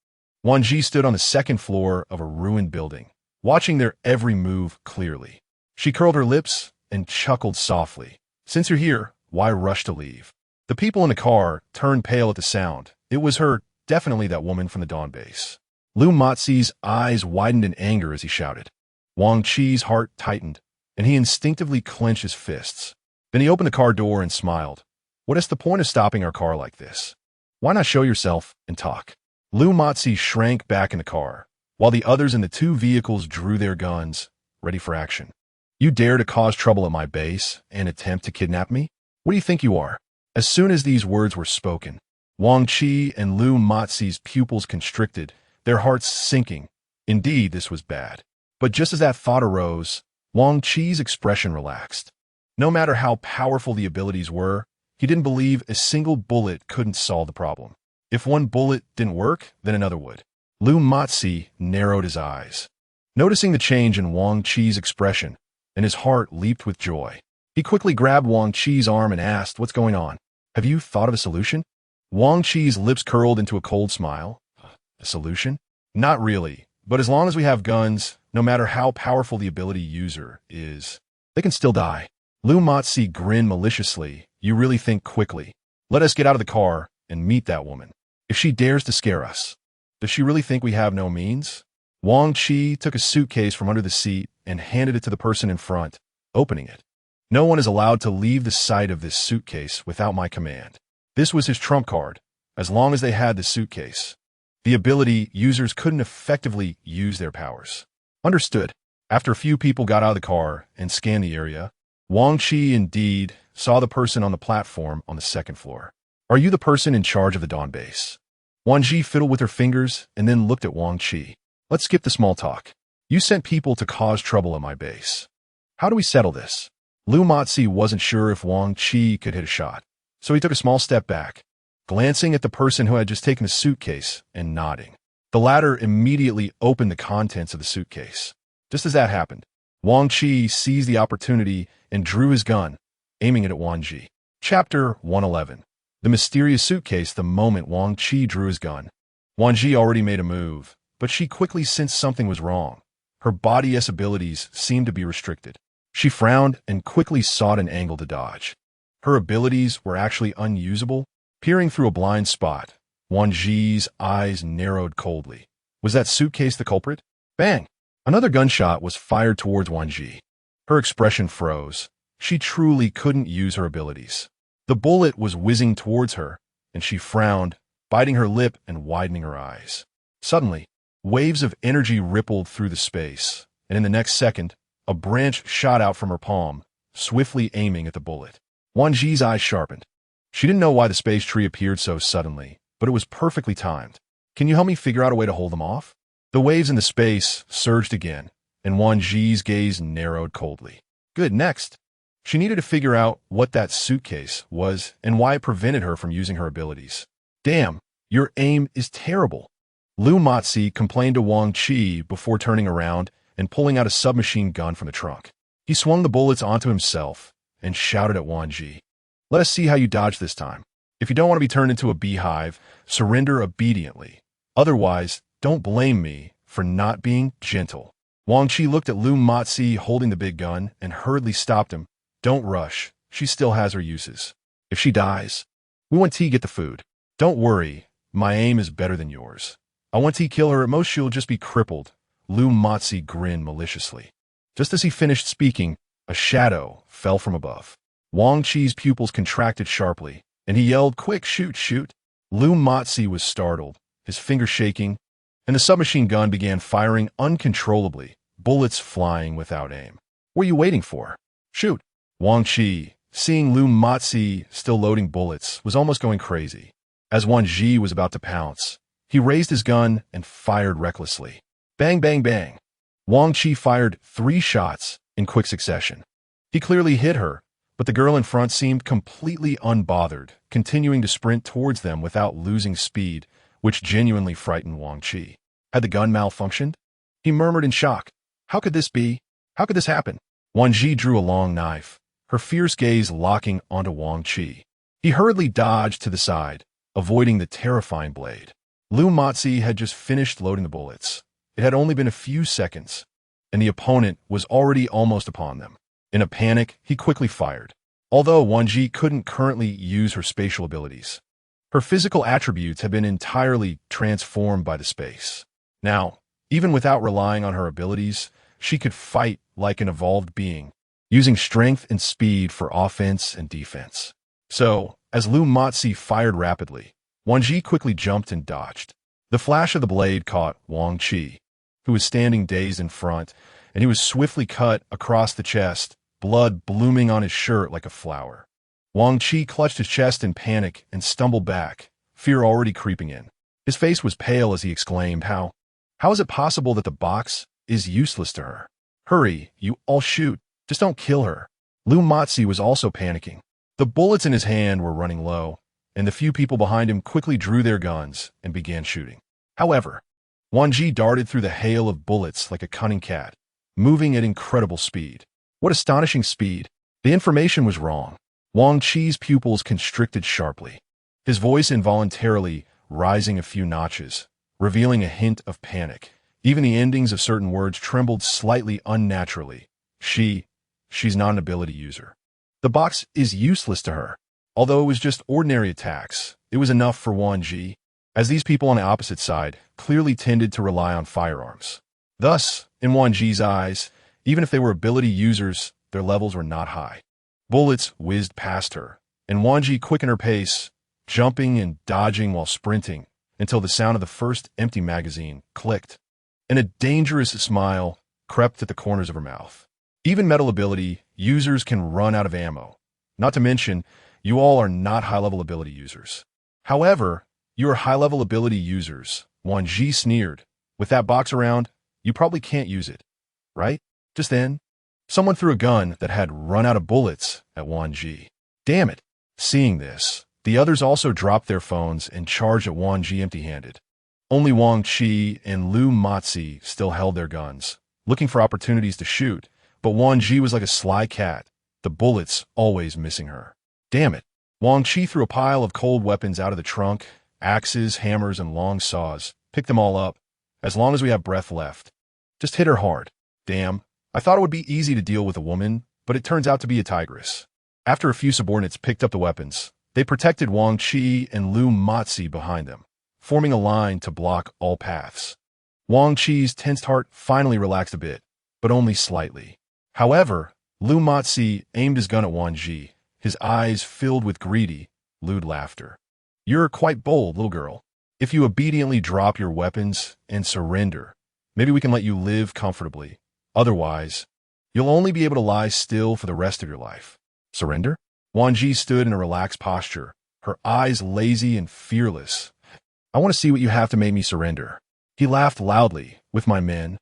Wan Zhi stood on the second floor of a ruined building, watching their every move clearly. She curled her lips and chuckled softly. Since you're here, why rush to leave? The people in the car turned pale at the sound. It was her, definitely that woman from the Dawn base. Lu Mozi's eyes widened in anger as he shouted. Wan Zhi's heart tightened, and he instinctively clenched his fists. Then he opened the car door and smiled. What is the point of stopping our car like this? Why not show yourself and talk? Lu Mozi shrank back in the car, while the others in the 2 vehicles drew their guns, ready for action. You dare to cause trouble at my base and attempt to kidnap me? What do you think you are? As soon as these words were spoken, Wan Zhi and Lu Mozi's pupils constricted, their hearts sinking. Indeed, this was bad. But just as that thought arose, Wan Zhi's expression relaxed. No matter how powerful the abilities were, he didn't believe a single bullet couldn't solve the problem. If one bullet didn't work, then another would. Lu Mozi narrowed his eyes, noticing the change in Wan Zhi's expression, and his heart leaped with joy. He quickly grabbed Wan Zhi's arm and asked, "What's going on? Have you thought of a solution?" Wan Zhi's lips curled into a cold smile. A solution? Not really, but as long as we have guns, no matter how powerful the ability user is, they can still die. Lu Mozi grinned maliciously. You really think quickly. Let us get out of the car and meet that woman. If she dares to scare us, does she really think we have no means? Wang Zhi took a suitcase from under the seat and handed it to the person in front, opening it. No one is allowed to leave the sight of this suitcase without my command. This was his trump card, as long as they had the suitcase. The ability users couldn't effectively use their powers. Understood. After a few people got out of the car and scanned the area, Wang Zhi indeed saw the person on the platform on the second floor. Are you the person in charge of the Dawn base? Wan Zhi fiddled with her fingers and then looked at Wang Zhi. Let's skip the small talk. You sent people to cause trouble at my base. How do we settle this? Lu Motzi wasn't sure if Wang Zhi could hit a shot, so he took a small step back, glancing at the person who had just taken the suitcase and nodding. The latter immediately opened the contents of the suitcase. Just as that happened, Wang Zhi seized the opportunity and drew his gun, aiming it at Wan Zhi. Chapter 111. The mysterious suitcase. The moment Wang Zhi drew his gun, Wan Zhi already made a move, but she quickly sensed something was wrong. Her body's abilities seemed to be restricted. She frowned and quickly sought an angle to dodge. Her abilities were actually unusable. Peering through a blind spot, Wan Zhi's eyes narrowed coldly. Was that suitcase the culprit? Bang! Another gunshot was fired towards Wan Zhi. Her expression froze. She truly couldn't use her abilities. The bullet was whizzing towards her, and she frowned, biting her lip and widening her eyes. Suddenly, waves of energy rippled through the space, and in the next second, a branch shot out from her palm, swiftly aiming at the bullet. Wan Zhi's eyes sharpened. She didn't know why the space tree appeared so suddenly, but it was perfectly timed. Can you help me figure out a way to hold them off? The waves in the space surged again, and Wan Zhi's gaze narrowed coldly. Good, next. She needed to figure out what that suitcase was and why it prevented her from using her abilities. Damn, your aim is terrible. Lu Motzi complained to Wang Zhi before turning around and pulling out a submachine gun from the trunk. He swung the bullets onto himself and shouted at Wan Zhi. Let us see how you dodge this time. If you don't want to be turned into a beehive, surrender obediently. Otherwise, don't blame me for not being gentle. Wang Zhi looked at Lu Motzi holding the big gun and hurriedly stopped him. Don't rush. She still has her uses. If she dies, we want to get the food. Don't worry. My aim is better than yours. I want to kill her. At most, she'll just be crippled. Lu Motzi grinned maliciously. Just as he finished speaking, a shadow fell from above. Wang Zhi's pupils contracted sharply, and he yelled, Quick, shoot, shoot. Lu Motzi was startled, his fingers shaking, and the submachine gun began firing uncontrollably, bullets flying without aim. What are you waiting for? Shoot. Wang Zhi, seeing Lu Motzi still loading bullets, was almost going crazy. As Wan Zhi was about to pounce, he raised his gun and fired recklessly. Bang, bang, bang. Wang Zhi fired 3 shots in quick succession. He clearly hit her, but the girl in front seemed completely unbothered, continuing to sprint towards them without losing speed, which genuinely frightened Wang Zhi. Had the gun malfunctioned? He murmured in shock. How could this be? How could this happen? Wan Zhi drew a long knife, her fierce gaze locking onto Wang Zhi. He hurriedly dodged to the side, avoiding the terrifying blade. Lu Motzi had just finished loading the bullets. It had only been a few seconds, and the opponent was already almost upon them. In a panic, he quickly fired. Although Wan Zhi couldn't currently use her spatial abilities, her physical attributes had been entirely transformed by the space. Now, even without relying on her abilities, she could fight like an evolved being, using strength and speed for offense and defense. So, as Lu Motzi fired rapidly, Wan Zhi quickly jumped and dodged. The flash of the blade caught Wang Zhi, who was standing dazed in front, and he was swiftly cut across the chest, blood blooming on his shirt like a flower. Wang Zhi clutched his chest in panic and stumbled back, fear already creeping in. His face was pale as he exclaimed, How is it possible that the box is useless to her? Hurry, you all shoot. Just don't kill her. Lu Motzi was also panicking. The bullets in his hand were running low, and the few people behind him quickly drew their guns and began shooting. However, Wan Zhi darted through the hail of bullets like a cunning cat, moving at incredible speed. What astonishing speed! The information was wrong. Wang Zhi's pupils constricted sharply, his voice involuntarily rising a few notches, revealing a hint of panic. Even the endings of certain words trembled slightly unnaturally. She's not an ability user. The box is useless to her. Although it was just ordinary attacks, it was enough for Wan Zhi, as these people on the opposite side clearly tended to rely on firearms. Thus, in Wan Zhi's eyes, even if they were ability users, their levels were not high. Bullets whizzed past her, and Wan Zhi quickened her pace, jumping and dodging while sprinting, until the sound of the first empty magazine clicked, and a dangerous smile crept at the corners of her mouth. Even metal ability users can run out of ammo. Not to mention, you all are not high-level ability users. However, you are high-level ability users, Wan Zhi sneered. With that box around, you probably can't use it, right? Just then, someone threw a gun that had run out of bullets at Wan Zhi. Damn it. Seeing this, the others also dropped their phones and charged at Wan Zhi empty-handed. Only Wang Qi and Lu Matzi still held their guns, looking for opportunities to shoot, but Wan Zhi was like a sly cat, the bullets always missing her. Damn it. Wang Qi threw a pile of cold weapons out of the trunk, axes, hammers, and long saws. Pick them all up, as long as we have breath left. Just hit her hard. Damn, I thought it would be easy to deal with a woman, but it turns out to be a tigress. After a few subordinates picked up the weapons, they protected Wang Qi and Lu Matzi behind them, forming a line to block all paths. Wang Qi's tensed heart finally relaxed a bit, but only slightly. However, Lu Matzi aimed his gun at Wan Zhi, his eyes filled with greedy, lewd laughter. You're quite bold, little girl. If you obediently drop your weapons and surrender, maybe we can let you live comfortably. Otherwise, you'll only be able to lie still for the rest of your life. Surrender? Wan Zhi stood in a relaxed posture, her eyes lazy and fearless. I want to see what you have to make me surrender. He laughed loudly. With my men,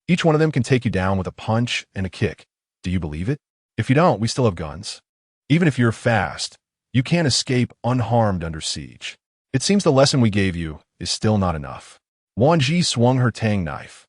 each one of them can take you down with a punch and a kick. Do you believe it? If you don't, we still have guns. Even if you're fast, you can't escape unharmed under siege. It seems the lesson we gave you is still not enough. Wan Zhi swung her tang knife,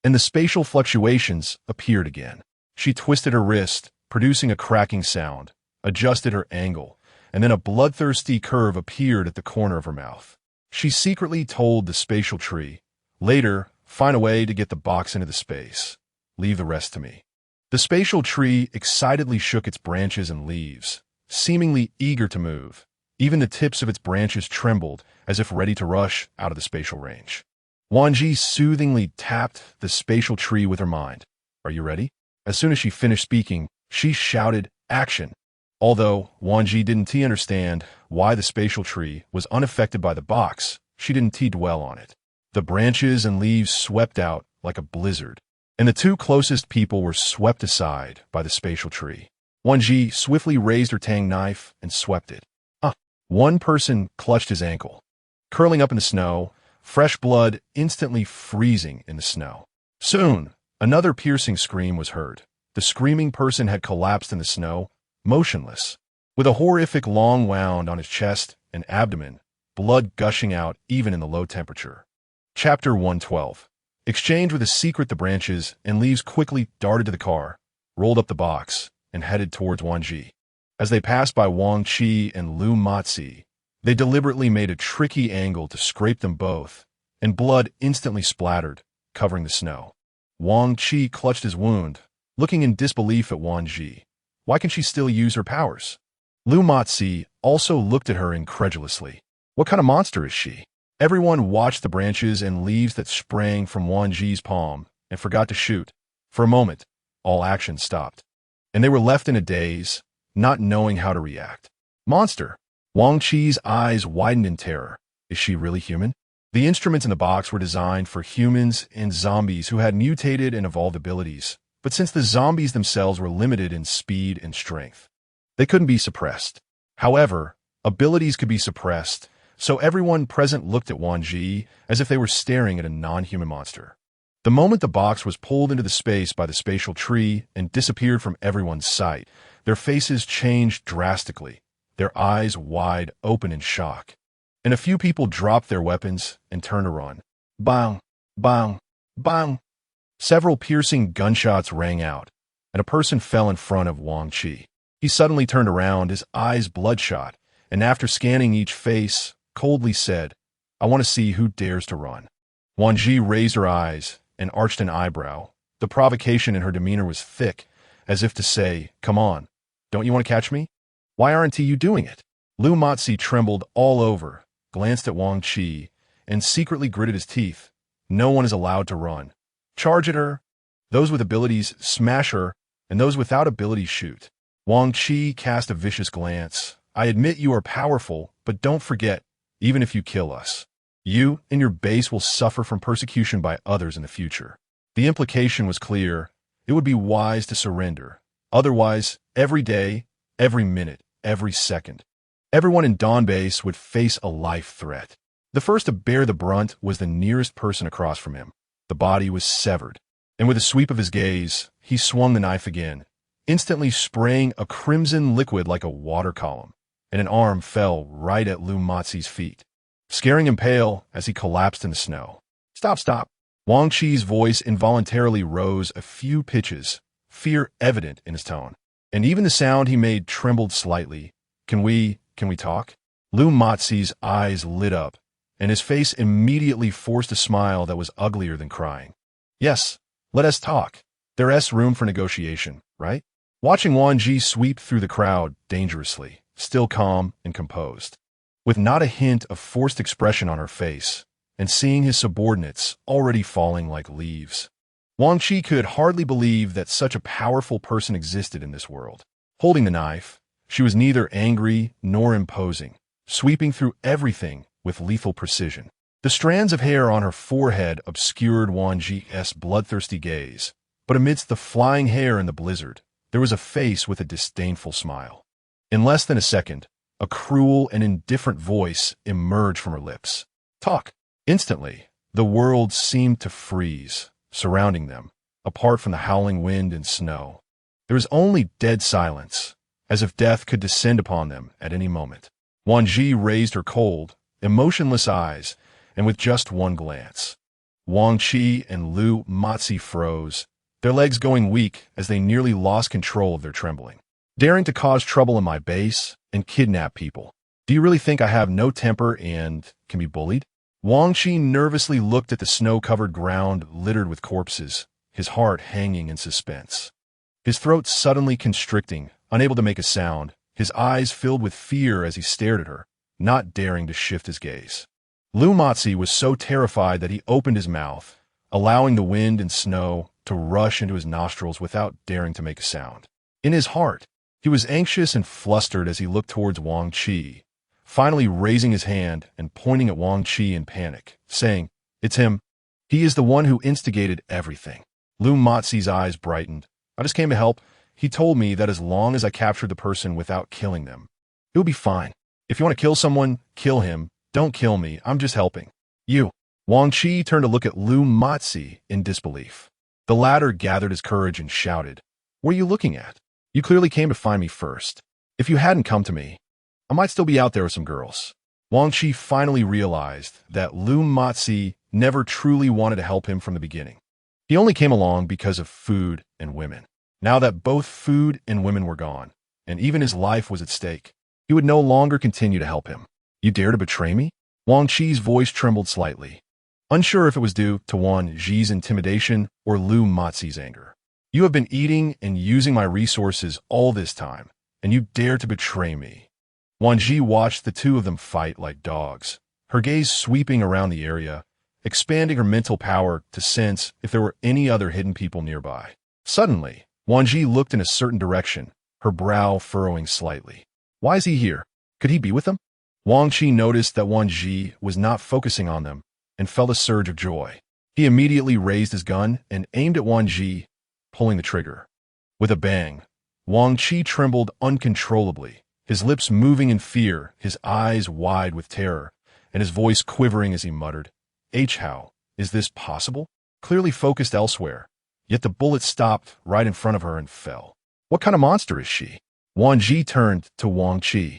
and the spatial fluctuations appeared again. She twisted her wrist, producing a cracking sound, adjusted her angle, and then a bloodthirsty curve appeared at the corner of her mouth. She secretly told the spatial tree, later, find a way to get the box into the space. Leave the rest to me. The spatial tree excitedly shook its branches and leaves, seemingly eager to move. Even the tips of its branches trembled, as if ready to rush out of the spatial range. Wan Zhi soothingly tapped the spatial tree with her mind. Are you ready? As soon as she finished speaking, she shouted, action. Although Wan Zhi didn't understand why the spatial tree was unaffected by the box, she didn't dwell on it. The branches and leaves swept out like a blizzard, and the two closest people were swept aside by the spatial tree. Wan Zhi swiftly raised her tang knife and swept it. One person clutched his ankle, curling up in the snow, fresh blood instantly freezing in the snow. Soon, another piercing scream was heard. The screaming person had collapsed in the snow, motionless, with a horrific long wound on his chest and abdomen, blood gushing out even in the low temperature. Chapter 112. Exchanged with a secret, the branches and leaves quickly darted to the car, rolled up the box, and headed towards Wan Zhi. As they passed by Wang Qi and Lu Matzi, they deliberately made a tricky angle to scrape them both, and blood instantly splattered, covering the snow. Wang Qi clutched his wound, looking in disbelief at Wan Zhi. Why can she still use her powers? Lu Matzi also looked at her incredulously. What kind of monster is she? Everyone watched the branches and leaves that sprang from Wan Zhi's palm and forgot to shoot. For a moment, all action stopped, and they were left in a daze, not knowing how to react. Monster! Wang Qi's eyes widened in terror. Is she really human? The instruments in the box were designed for humans and zombies who had mutated and evolved abilities, but since the zombies themselves were limited in speed and strength, they couldn't be suppressed. However, abilities could be suppressed, so everyone present looked at Wan Zhi as if they were staring at a non-human monster. The moment the box was pulled into the space by the spatial tree and disappeared from everyone's sight, their faces changed drastically, their eyes wide open in shock. And a few people dropped their weapons and turned to run. Bang! Bang! Bang! Several piercing gunshots rang out, and a person fell in front of Wang Qi. He suddenly turned around, his eyes bloodshot, and after scanning each face, coldly said, I want to see who dares to run. Wan Zhi raised her eyes and arched an eyebrow. The provocation in her demeanor was thick, as if to say, come on, don't you want to catch me? Why aren't you doing it? Lu Matzi trembled all over, glanced at Wang Qi, and secretly gritted his teeth. No one is allowed to run. charge at her. Those with abilities smash her, and those without abilities shoot. Wan Zhi cast a vicious glance. I admit you are powerful, but don't forget, even if you kill us, you and your base will suffer from persecution by others in the future. The implication was clear. It would be wise to surrender. Otherwise, every day, every minute, every second, everyone in Dawn Base would face a life threat. The first to bear the brunt was the nearest person across from him. The body was severed, and with a sweep of his gaze, he swung the knife again, instantly spraying a crimson liquid like a water column, and an arm fell right at Lu Mozi's feet, scaring him pale as he collapsed in the snow. Stop, stop. Wan Zhi's voice involuntarily rose a few pitches, fear evident in his tone, and even the sound he made trembled slightly. Can we talk? Lu Mozi's eyes lit up, and his face immediately forced a smile that was uglier than crying. Yes, let us talk. There's room for negotiation, right? Watching Wan Zhi sweep through the crowd dangerously, still calm and composed, with not a hint of forced expression on her face, and seeing his subordinates already falling like leaves, Wan Zhi could hardly believe that such a powerful person existed in this world. Holding the knife, she was neither angry nor imposing, sweeping through everything with lethal precision. The strands of hair on her forehead obscured Wan Zhi's bloodthirsty gaze, but amidst the flying hair and the blizzard, there was a face with a disdainful smile. In less than a second, a cruel and indifferent voice emerged from her lips. Talk. Instantly, the world seemed to freeze, surrounding them, apart from the howling wind and snow. There was only dead silence, as if death could descend upon them at any moment. Wan Zhi raised her cold, emotionless eyes, and with just one glance, Wan Zhi and Lu Mozi froze, their legs going weak as they nearly lost control of their trembling. Daring to cause trouble in my base and kidnap people. Do you really think I have no temper and can be bullied? Wan Zhi nervously looked at the snow-covered ground littered with corpses, his heart hanging in suspense. His throat suddenly constricting, unable to make a sound, his eyes filled with fear as he stared at her, not daring to shift his gaze. Lu Mozi was so terrified that he opened his mouth, allowing the wind and snow to rush into his nostrils without daring to make a sound. In his heart, he was anxious and flustered as he looked towards Wan Zhi, finally raising his hand and pointing at Wan Zhi in panic, saying, "It's him. He is the one who instigated everything." Lu Mozi's eyes brightened. "I just came to help. He told me that as long as I captured the person without killing them, it would be fine. If you want to kill someone, kill him. Don't kill me. I'm just helping." "You." Wan Zhi turned to look at Lu Mozi in disbelief. The latter gathered his courage and shouted, "What are you looking at? You clearly came to find me first. If you hadn't come to me, I might still be out there with some girls." Wan Zhi finally realized that Lu Mozi never truly wanted to help him from the beginning. He only came along because of food and women. Now that both food and women were gone, and even his life was at stake, he would no longer continue to help him. "You dare to betray me?" Wan Zhi's voice trembled slightly, unsure if it was due to Wan Zhi's intimidation or Lu Mozi's anger. "You have been eating and using my resources all this time, and you dare to betray me." Wan Zhi watched the two of them fight like dogs, her gaze sweeping around the area, expanding her mental power to sense if there were any other hidden people nearby. Suddenly, Wan Zhi looked in a certain direction, her brow furrowing slightly. Why is he here? Could he be with them? Wan Zhi noticed that Wan Zhi was not focusing on them and felt a surge of joy. He immediately raised his gun and aimed at Wan Zhi, pulling the trigger. With a bang, Wan Zhi trembled uncontrollably, his lips moving in fear, his eyes wide with terror, and his voice quivering as he muttered, How is this possible? Clearly focused elsewhere, yet the bullet stopped right in front of her and fell. What kind of monster is she? Wan Zhi turned to Wan Zhi.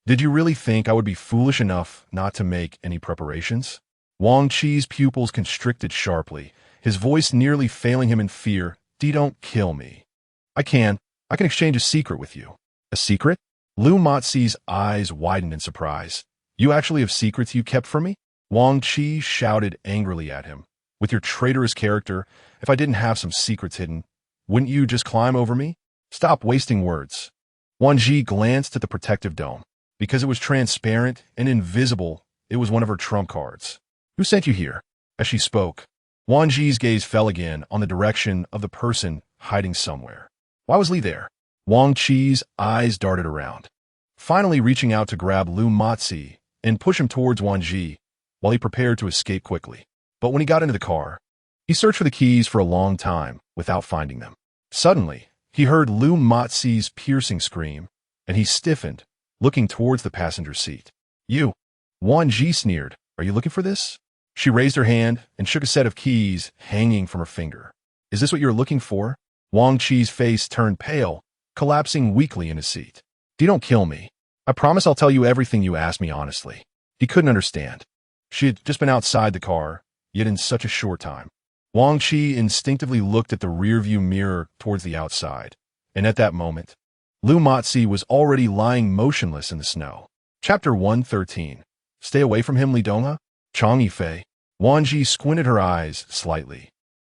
Did you really think I would be foolish enough not to make any preparations? Wan Zhi's pupils constricted sharply, his voice nearly failing him in fear. Don't kill me. I can exchange a secret with you. A secret? Lu Mozi's eyes widened in surprise. You actually have secrets you kept from me? Wan Zhi shouted angrily at him. With your traitorous character, if I didn't have some secrets hidden, wouldn't you just climb over me? Stop wasting words. Wan Zhi glanced at the protective dome. Because it was transparent and invisible, it was one of her trump cards. Who sent you here? As she spoke, Wan Zhi's gaze fell again on the direction of the person hiding somewhere. Why was Li there? Wang Qi's eyes darted around, finally reaching out to grab Lu Matzi and push him towards Wan Zhi while he prepared to escape quickly. But when he got into the car, he searched for the keys for a long time without finding them. Suddenly, he heard Lu Matzi's piercing scream, and he stiffened, looking towards the passenger seat. You! Wan Zhi sneered. Are you looking for this? She raised her hand and shook a set of keys hanging from her finger. Is this what you're looking for? Wang Qi's face turned pale, collapsing weakly in his seat. Don't kill me. I promise I'll tell you everything you ask me honestly. He couldn't understand. She had just been outside the car, yet in such a short time. Wang Qi instinctively looked at the rearview mirror towards the outside, and at that moment, Lu Matzi was already lying motionless in the snow. Chapter 113. Stay away from him, Li Dongha? Chang Yifei. Wan Zhi squinted her eyes slightly,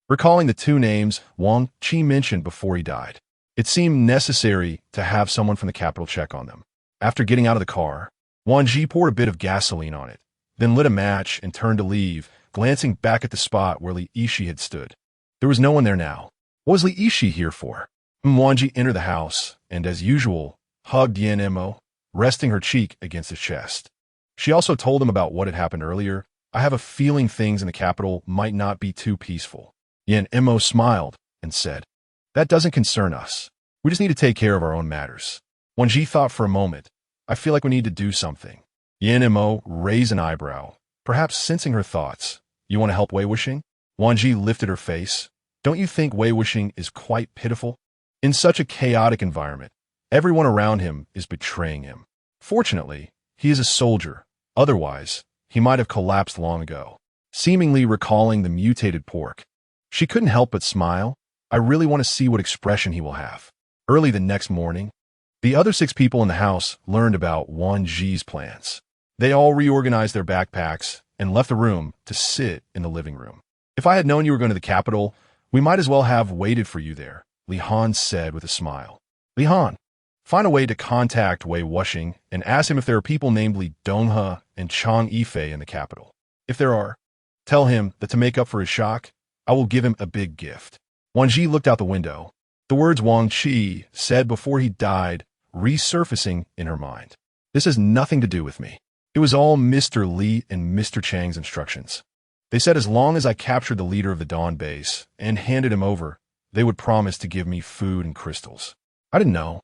recalling the two names Wang Qi mentioned before he died. It seemed necessary to have someone from the capital check on them. After getting out of the car, Wan Zhi poured a bit of gasoline on it, then lit a match and turned to leave, glancing back at the spot where Li Yishi had stood. There was no one there now. What was Li Yishi here for? Wan Zhi entered the house, and as usual, hugged Yan Mo, resting her cheek against his chest. She also told him about what had happened earlier. I have a feeling things in the capital might not be too peaceful. Yan Mo smiled and said, That doesn't concern us. We just need to take care of our own matters. Wan Zhi thought for a moment. I feel like we need to do something. Yan Mo raised an eyebrow, perhaps sensing her thoughts. You want to help Wei Wuxing? Wan Zhi lifted her face. Don't you think Wei Wuxing is quite pitiful? In such a chaotic environment, everyone around him is betraying him. Fortunately, he is a soldier. Otherwise, he might have collapsed long ago. Seemingly recalling the mutated pork, she couldn't help but smile. I really want to see what expression he will have. Early the next morning, the other 6 people in the house learned about Wan Zhi's plans. They all reorganized their backpacks and left the room to sit in the living room. If I had known you were going to the capital, we might as well have waited for you there, Li Han said with a smile. Li Han, find a way to contact Wei Wuxing and ask him if there are people named Li Dongha and Chang Yifei in the capital. If there are, tell him that to make up for his shock, I will give him a big gift. Wan Zhi looked out the window, the words Wang Qi said before he died resurfacing in her mind. This has nothing to do with me. It was all Mr. Li and Mr. Chang's instructions. They said as long as I captured the leader of the Dawn base and handed him over, they would promise to give me food and crystals. I didn't know.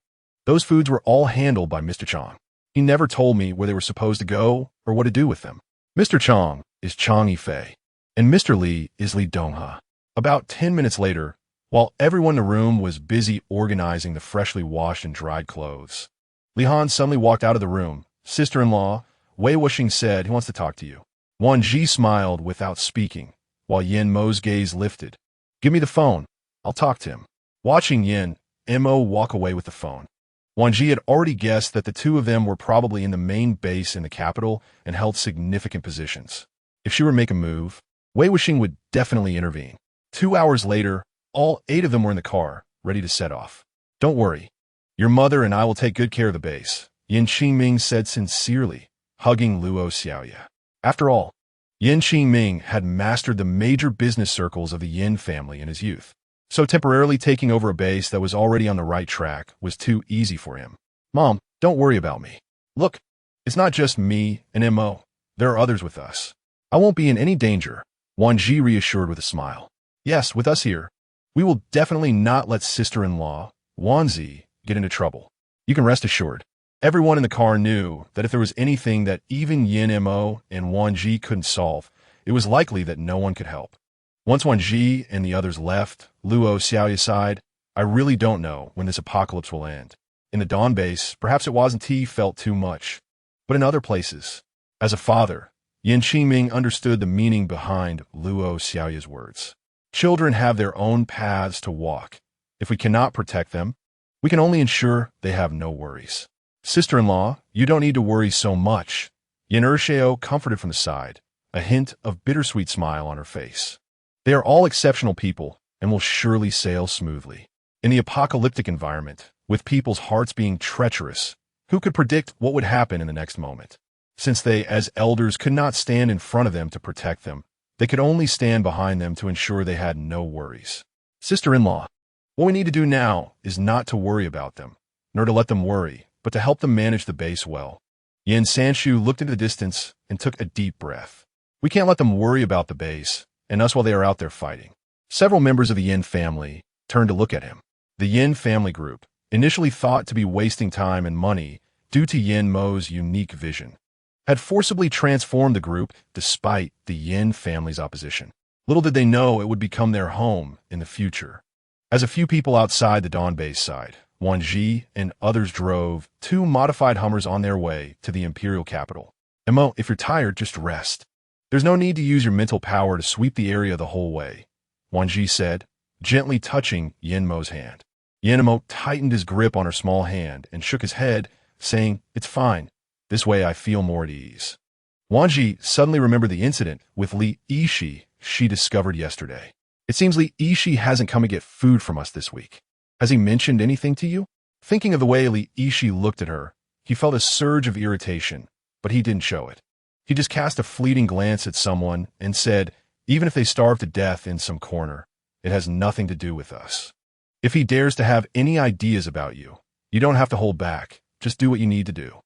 Those foods were all handled by Mr. Chang. He never told me where they were supposed to go or what to do with them. Mr. Chang is Chang Yifei, and Mr. Li is Li Dongha. About 10 minutes later, while everyone in the room was busy organizing the freshly washed and dried clothes, Li Han suddenly walked out of the room. Sister-in-law, Wei Wuxing said he wants to talk to you. Wan Zhi smiled without speaking, while Yan Mo's gaze lifted. Give me the phone. I'll talk to him. Watching Yan Mo walk away with the phone, Wan Zhi had already guessed that the two of them were probably in the main base in the capital and held significant positions. If she were to make a move, Wei Wuxing would definitely intervene. 2 hours later, all 8 of them were in the car, ready to set off. Don't worry. Your mother and I will take good care of the base, Yin Qingming said sincerely, hugging Luo Xiaoya. After all, Yin Qingming had mastered the major business circles of the Yin family in his youth, so temporarily taking over a base that was already on the right track was too easy for him. Mom, don't worry about me. Look, it's not just me and Mo. There are others with us. I won't be in any danger, Wan Zhi reassured with a smile. Yes, with us here, we will definitely not let sister-in-law, Wan Zhi, get into trouble. You can rest assured. Everyone in the car knew that if there was anything that even Yin Mo and Wan Zhi couldn't solve, it was likely that no one could help. Once Wan Zhi and the others left, Luo Xiaoya sighed, I really don't know when this apocalypse will end. In the Dawn base, perhaps it wasn't he felt too much. But in other places, as a father, Yin Qingming understood the meaning behind Luo Xiaoya's words. Children have their own paths to walk. If we cannot protect them, we can only ensure they have no worries. Sister-in-law, you don't need to worry so much. Yin Ershao comforted from the side, a hint of bittersweet smile on her face. They are all exceptional people and will surely sail smoothly. In the apocalyptic environment, with people's hearts being treacherous, who could predict what would happen in the next moment? Since they, as elders, could not stand in front of them to protect them, They could only stand behind them to ensure they had no worries. Sister-in-law, what we need to do now is not to worry about them, nor to let them worry, but to help them manage the base well. Yin Sanshu looked into the distance and took a deep breath. We can't let them worry about the base, and us while they are out there fighting. Several members of the Yin family turned to look at him. The Yin family group, initially thought to be wasting time and money due to Yin Mo's unique vision, had forcibly transformed the group despite the Yin family's opposition. Little did they know it would become their home in the future. As a few people outside the Dawn base side, Wan Zhi and others drove 2 modified Hummers on their way to the imperial capital. Mo, if you're tired, just rest. There's no need to use your mental power to sweep the area the whole way, Wan Zhi said, gently touching Yin Mo's hand. Yin Mo tightened his grip on her small hand and shook his head, saying, "It's fine. This way I feel more at ease." Wan Zhi suddenly remembered the incident with Li Yishi she discovered yesterday. "It seems Li Yishi hasn't come to get food from us this week. Has he mentioned anything to you?" Thinking of the way Li Yishi looked at her, he felt a surge of irritation, but he didn't show it. He just cast a fleeting glance at someone and said, "Even if they starve to death in some corner, it has nothing to do with us. If he dares to have any ideas about you, you don't have to hold back. Just do what you need to do."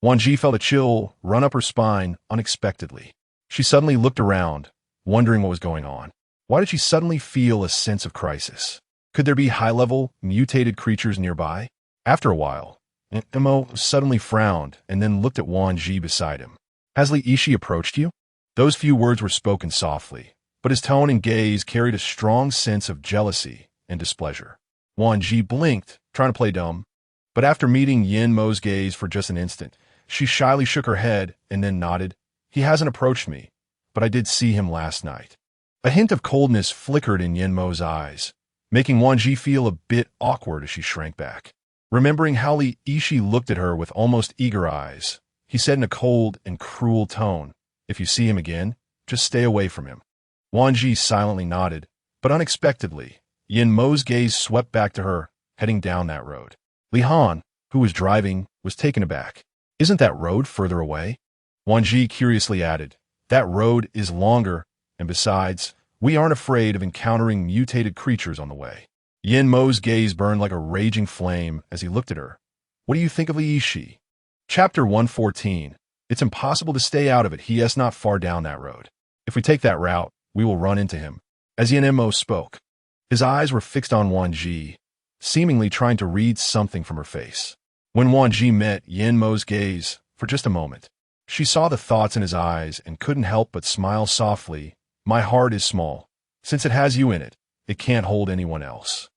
Wan Zhi felt a chill run up her spine unexpectedly. She suddenly looked around, wondering what was going on. Why did she suddenly feel a sense of crisis? Could there be high-level, mutated creatures nearby? After a while, Mo suddenly frowned and then looked at Wan Zhi beside him. "Has Li Yishi approached you?" Those few words were spoken softly, but his tone and gaze carried a strong sense of jealousy and displeasure. Wan Zhi blinked, trying to play dumb, but after meeting Yin Mo's gaze for just an instant, she shyly shook her head and then nodded. "He hasn't approached me, but I did see him last night." A hint of coldness flickered in Yin Mo's eyes, making Wan Zhi feel a bit awkward as she shrank back. Remembering how Li Yishi looked at her with almost eager eyes, he said in a cold and cruel tone, "If you see him again, just stay away from him." Wan Zhi silently nodded, but unexpectedly, Yin Mo's gaze swept back to her, heading down that road. Li Han, who was driving, was taken aback. "Isn't that road further away?" Wan Zhi curiously added, "That road is longer, and besides, we aren't afraid of encountering mutated creatures on the way." Yin Mo's gaze burned like a raging flame as he looked at her. "What do you think of Li Yishi?" Chapter 114. It's impossible to stay out of it. He is not far down that road. If we take that route, we will run into him. As Yin Mo spoke, his eyes were fixed on Wan Zhi, seemingly trying to read something from her face. When Wan Zhi met Yin Mo's gaze for just a moment, she saw the thoughts in his eyes and couldn't help but smile softly. "My heart is small. Since it has you in it, it can't hold anyone else.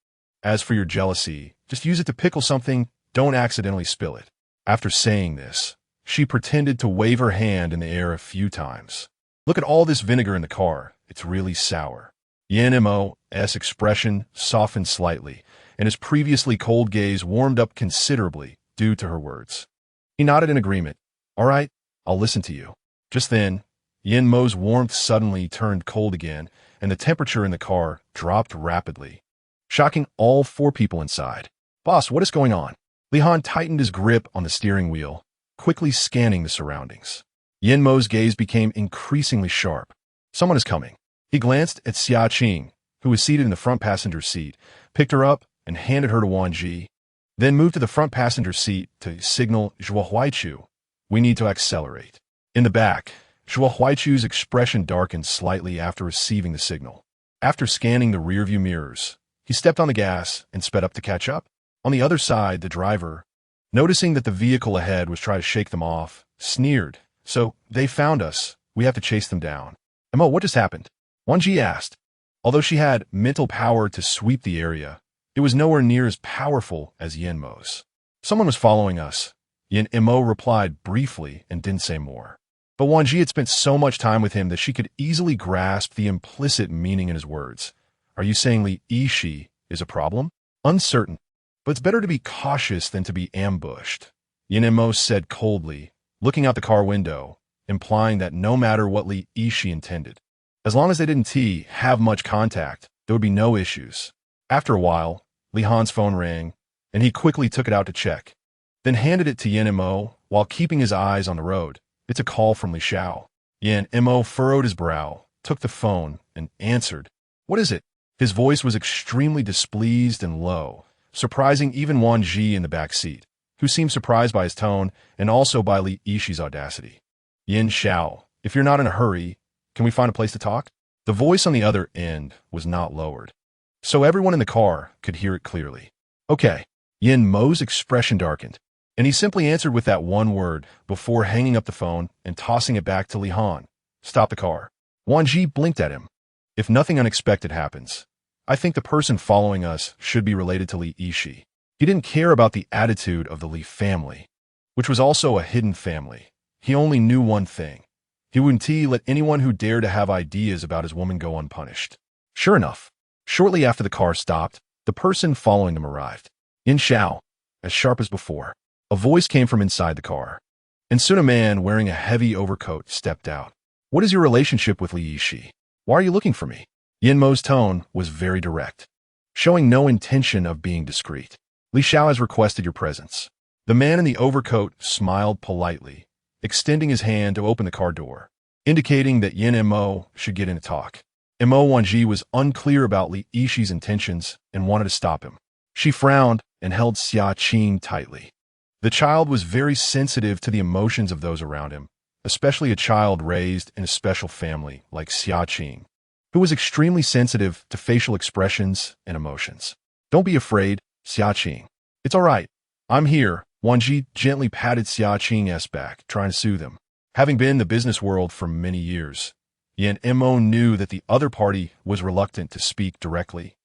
As for your jealousy, just use it to pickle something, don't accidentally spill it." After saying this, she pretended to wave her hand in the air a few times. "Look at all this vinegar in the car. It's really sour." Yin Mo's expression softened slightly, and his previously cold gaze warmed up considerably due to her words. He nodded in agreement. "All right, I'll listen to you." Just then, Yin Mo's warmth suddenly turned cold again, and the temperature in the car dropped rapidly, shocking all 4 people inside. "Boss, what is going on?" Li Han tightened his grip on the steering wheel, quickly scanning the surroundings. Yin Mo's gaze became increasingly sharp. "Someone is coming." He glanced at Xia Qing, who was seated in the front passenger seat, picked her up, and handed her to Wan Zhi, then moved to the front passenger seat to signal Zhuo Huaichu, "We need to accelerate." In the back, Zhuo Huaichu's expression darkened slightly after receiving the signal. After scanning the rearview mirrors, he stepped on the gas and sped up to catch up. On the other side, the driver, noticing that the vehicle ahead was trying to shake them off, sneered. "So, they found us. We have to chase them down." "Mo, what just happened?" Wan Zhi asked. Although she had mental power to sweep the area, it was nowhere near as powerful as Yin Mo's. "Someone was following us." Yin Mo replied briefly and didn't say more. But Wan Zhi had spent so much time with him that she could easily grasp the implicit meaning in his words. "Are you saying Li Yishi is a problem?" "Uncertain. But it's better to be cautious than to be ambushed," Yin Mo said coldly, looking out the car window, implying that no matter what Li Yishi intended, as long as they didn't have much contact, there would be no issues. After a while, Li Han's phone rang, and he quickly took it out to check, then handed it to Yin Mo while keeping his eyes on the road. "It's a call from Li Xiao." Yin Mo furrowed his brow, took the phone, and answered. "What is it?" His voice was extremely displeased and low, surprising even Wan Zhi in the back seat, who seemed surprised by his tone and also by Li Yishi's audacity. "Yin Xiao, if you're not in a hurry, can we find a place to talk?" The voice on the other end was not lowered, so everyone in the car could hear it clearly. "Okay." Yin Mo's expression darkened, and he simply answered with that one word before hanging up the phone and tossing it back to Li Han. "Stop the car." Wan Zhi blinked at him. "If nothing unexpected happens, I think the person following us should be related to Li Yishi." He didn't care about the attitude of the Li family, which was also a hidden family. He only knew one thing. He wouldn't let anyone who dared to have ideas about his woman go unpunished. Sure enough, shortly after the car stopped, the person following them arrived. "Yin Xiao," as sharp as before. A voice came from inside the car, and soon a man wearing a heavy overcoat stepped out. "What is your relationship with Li Yishi? Why are you looking for me?" Yin Mo's tone was very direct, showing no intention of being discreet. "Li Xiao has requested your presence." The man in the overcoat smiled politely, extending his hand to open the car door, indicating that Yin Mo should get in to talk. Mo Wan Zhi was unclear about Li Yishi's intentions and wanted to stop him. She frowned and held Xia Qing tightly. The child was very sensitive to the emotions of those around him, especially a child raised in a special family like Xia Qing, who was extremely sensitive to facial expressions and emotions. "Don't be afraid, Xia Qing. It's all right. I'm here." Wan Zhi gently patted Xia Qing's back, trying to soothe him. Having been in the business world for many years, Yin Mo knew that the other party was reluctant to speak directly,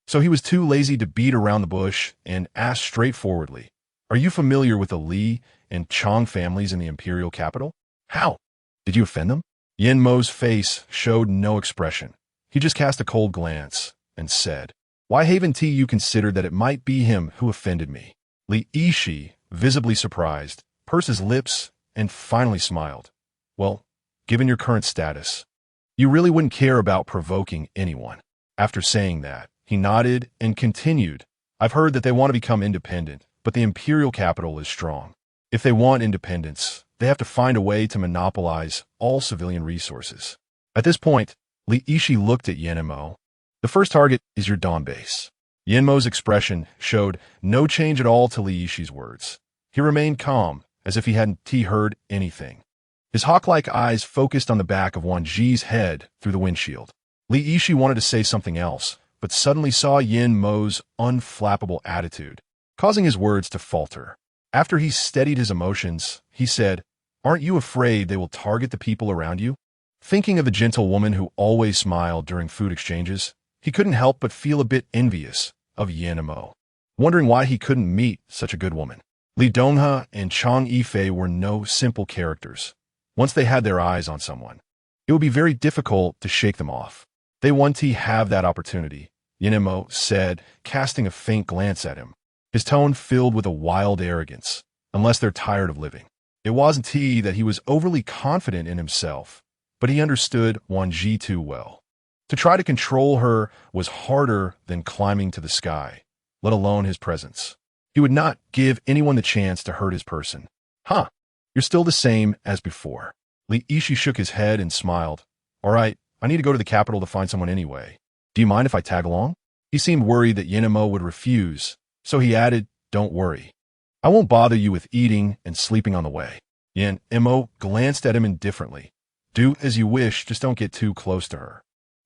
so he was too lazy to beat around the bush and asked straightforwardly, "Are you familiar with the Li and Chang families in the imperial capital?" "How? Did you offend them?" Yin Mo's face showed no expression. He just cast a cold glance and said, "Why haven't you considered that it might be him who offended me?" Li Yishi, visibly surprised, pursed his lips and finally smiled. "Well, given your current status, you really wouldn't care about provoking anyone." After saying that, he nodded and continued, "I've heard that they want to become independent, but the imperial capital is strong. If they want independence, they have to find a way to monopolize all civilian resources." At this point, Li Yishi looked at Yin Mo. "The first target is your dawn base." Yin Mo's expression showed no change at all to Li Yishi's words. He remained calm, as if he hadn't heard anything. His hawk-like eyes focused on the back of Wan Zhi's head through the windshield. Li Yishi wanted to say something else, but suddenly saw Yin Mo's unflappable attitude, causing his words to falter. After he steadied his emotions, he said, "Aren't you afraid they will target the people around you?" Thinking of the gentle woman who always smiled during food exchanges, he couldn't help but feel a bit envious of Yin Mo, wondering why he couldn't meet such a good woman. Li Donghe and Chang Yifei were no simple characters. Once they had their eyes on someone, it would be very difficult to shake them off. "They want to have that opportunity," Yin Mo said, casting a faint glance at him, his tone filled with a wild arrogance, "unless they're tired of living." It wasn't that he was overly confident in himself, but he understood Wan Zhi too well. To try to control her was harder than climbing to the sky, let alone his presence. He would not give anyone the chance to hurt his person. "Huh, you're still the same as before." Li Yishi shook his head and smiled. "All right, I need to go to the capital to find someone anyway. Do you mind if I tag along?" He seemed worried that Yin Mo would refuse, so he added, "Don't worry. I won't bother you with eating and sleeping on the way." Yin Mo glanced at him indifferently. "Do as you wish, just don't get too close to her.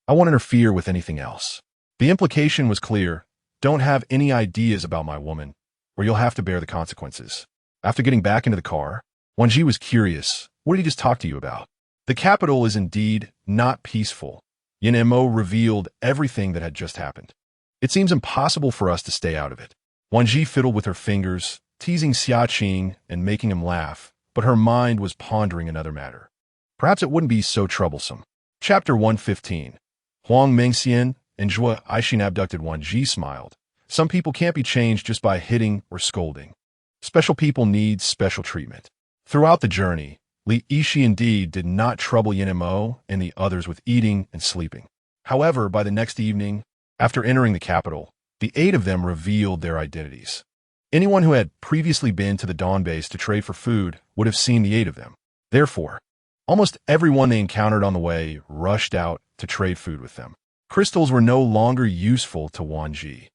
I won't interfere with anything else." The implication was clear. Don't have any ideas about my woman, or you'll have to bear the consequences. After getting back into the car, Wan Zhi was curious. "What did he just talk to you about?" "The capital is indeed not peaceful." Yin Mo revealed everything that had just happened. "It seems impossible for us to stay out of it." Wan Zhi fiddled with her fingers, teasing Xia Qing and making him laugh, but her mind was pondering another matter. Perhaps it wouldn't be so troublesome. Chapter 115. Huang Mengxian and Zhua Aishin abducted. Wan Zhi smiled. Some people can't be changed just by hitting or scolding. Special people need special treatment. Throughout the journey, Li Yishi indeed did not trouble Yin Mo and the others with eating and sleeping. However, by the next evening, after entering the capital, the 8 of them revealed their identities. Anyone who had previously been to the Dawn base to trade for food would have seen the 8 of them. Therefore, Almost everyone they encountered on the way rushed out to trade food with them. Crystals were no longer useful to Wan Zhi.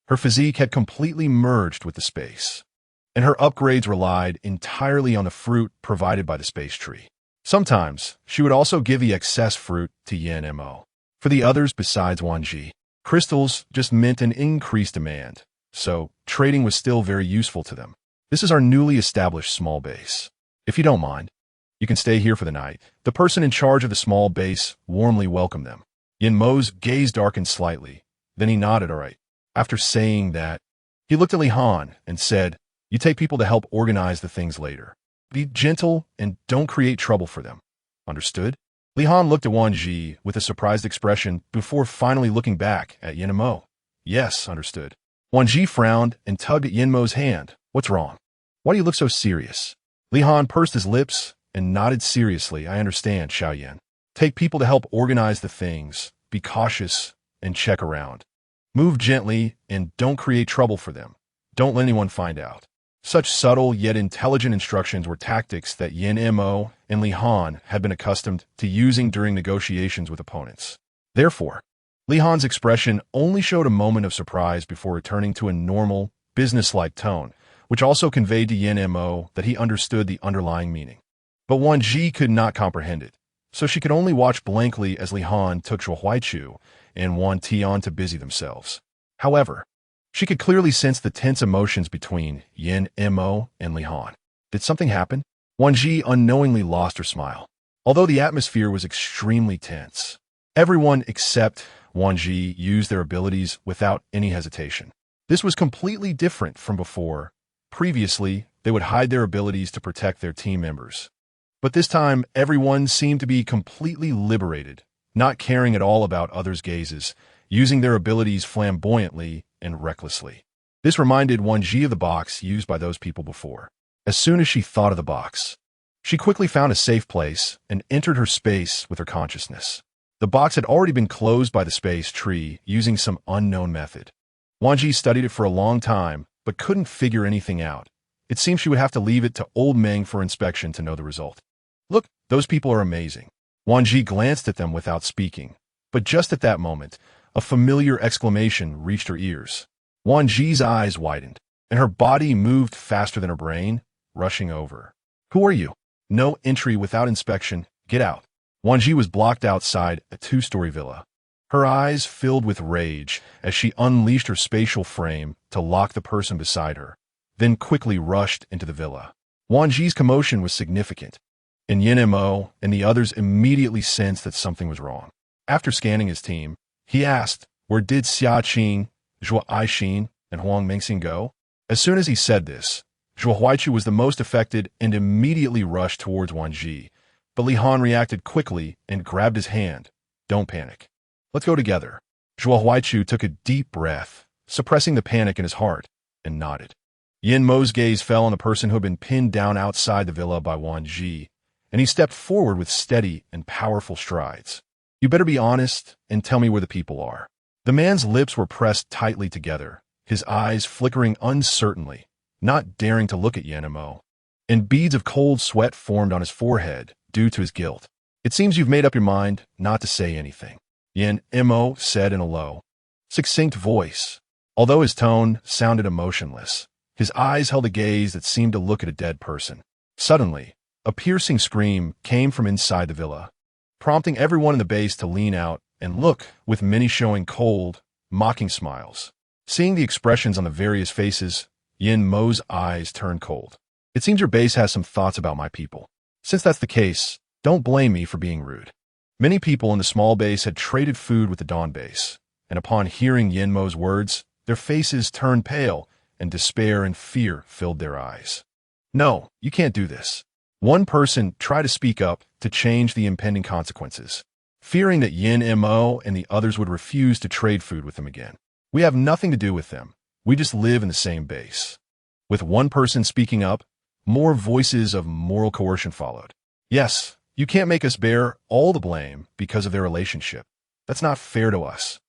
Her physique had completely merged with the space, and her upgrades relied entirely on the fruit provided by the space tree. Sometimes, she would also give the excess fruit to Yin Mo. For the others besides Wan Zhi, crystals just meant an increased demand, so trading was still very useful to them. This is our newly established small base. If you don't mind, you can stay here for the night. The person in charge of the small base warmly welcomed them. Yin Mo's gaze darkened slightly. Then he nodded all right. After saying that, he looked at Li Han and said, "You take people to help organize the things later. Be gentle and don't create trouble for them. Understood?" Li Han looked at Wan Zhi with a surprised expression before finally looking back at Yin Mo. "Yes, understood." Wan Zhi frowned and tugged at Yin Mo's hand. "What's wrong? Why do you look so serious?" Li Han pursed his lips and nodded seriously. "I understand, Xiao Yan. Take people to help organize the things. Be cautious and check around. Move gently and don't create trouble for them. Don't let anyone find out." Such subtle yet intelligent instructions were tactics that Yin Mo and Li Han had been accustomed to using during negotiations with opponents. Therefore, Li Han's expression only showed a moment of surprise before returning to a normal, businesslike tone, which also conveyed to Yin Mo that he understood the underlying meaning. But Wan Zhi could not comprehend it, so she could only watch blankly as Li Han took Zhuo Huaichu and Wan Tian to busy themselves. However, she could clearly sense the tense emotions between Yin Mo and Li Han. Did something happen? Wan Zhi unknowingly lost her smile. Although the atmosphere was extremely tense, everyone except Wan Zhi used their abilities without any hesitation. This was completely different from before. Previously, they would hide their abilities to protect their team members. But this time, everyone seemed to be completely liberated, not caring at all about others' gazes, using their abilities flamboyantly and recklessly. This reminded Wan Zhi of the box used by those people before. As soon as she thought of the box, she quickly found a safe place and entered her space with her consciousness. The box had already been closed by the space tree using some unknown method. Wan Zhi studied it for a long time, but couldn't figure anything out. It seemed she would have to leave it to old Meng for inspection to know the result. "Look, those people are amazing." Wan Zhi glanced at them without speaking, but just at that moment, a familiar exclamation reached her ears. Wan Zhi's eyes widened, and her body moved faster than her brain, rushing over. "Who are you? No entry without inspection. Get out." Wan Zhi was blocked outside a two-story villa. Her eyes filled with rage as she unleashed her spatial frame to lock the person beside her, then quickly rushed into the villa. Wan Zhi's commotion was significant, and Yin Mo and the others immediately sensed that something was wrong. After scanning his team, he asked, "Where did Xia Qing, Zhuo Aixin, and Huang Mengxing go?" As soon as he said this, Zhuo Huaichu was the most affected and immediately rushed towards Wan Zhi, but Li Han reacted quickly and grabbed his hand. "Don't panic. Let's go together." Zhuo Huaichu took a deep breath, suppressing the panic in his heart, and nodded. Yin Mo's gaze fell on the person who had been pinned down outside the villa by Wan Zhi, and he stepped forward with steady and powerful strides. "You better be honest and tell me where the people are." The man's lips were pressed tightly together, his eyes flickering uncertainly, not daring to look at Yin Mo, and beads of cold sweat formed on his forehead due to his guilt. "It seems you've made up your mind not to say anything," Yin Mo said in a low, succinct voice. Although his tone sounded emotionless, his eyes held a gaze that seemed to look at a dead person. Suddenly, a piercing scream came from inside the villa, prompting everyone in the base to lean out and look, with many showing cold, mocking smiles. Seeing the expressions on the various faces, Yin Mo's eyes turned cold. "It seems your base has some thoughts about my people. Since that's the case, don't blame me for being rude." Many people in the small base had traded food with the Dawn base, and upon hearing Yin Mo's words, their faces turned pale, and despair and fear filled their eyes. "No, you can't do this." One person tried to speak up to change the impending consequences, fearing that Yin Mo and the others would refuse to trade food with them again. "We have nothing to do with them. We just live in the same base." With one person speaking up, more voices of moral coercion followed. "Yes, you can't make us bear all the blame because of their relationship. That's not fair to us.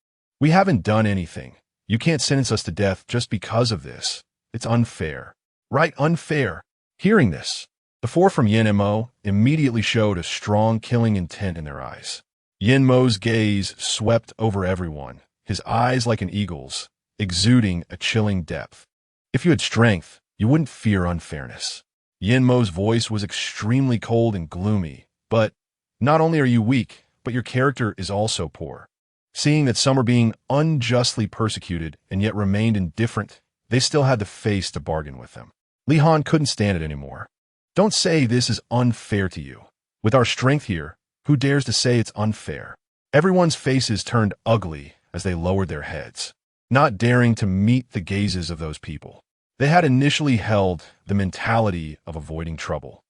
We haven't done anything. You can't sentence us to death just because of this. It's unfair." "Right, unfair." Hearing this, The four from Yin Mo immediately showed a strong killing intent in their eyes. Yin Mo's gaze swept over everyone, his eyes like an eagle's, exuding a chilling depth. If you had strength, you wouldn't fear unfairness. Yin Mo's voice was extremely cold and gloomy, but not only are you weak, but your character is also poor. Seeing that some were being unjustly persecuted and yet remained indifferent, they still had the face to bargain with them. Li Han couldn't stand it anymore. Don't say this is unfair to you. With our strength here, who dares to say it's unfair? Everyone's faces turned ugly as they lowered their heads, not daring to meet the gazes of those people. They had initially held the mentality of avoiding trouble.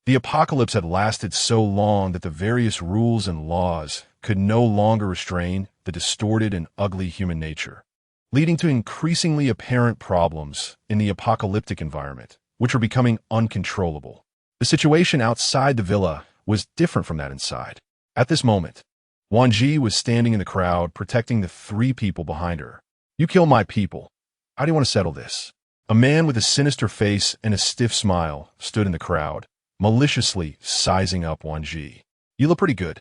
The apocalypse had lasted so long that the various rules and laws could no longer restrain the distorted and ugly human nature, leading to increasingly apparent problems in the apocalyptic environment, which were becoming uncontrollable. The situation outside the villa was different from that inside. At this moment, Wan Zhi was standing in the crowd, protecting the three people behind her. You kill my people. How do you want to settle this? A man with a sinister face and a stiff smile stood in the crowd, maliciously sizing up Wan Zhi. You look pretty good.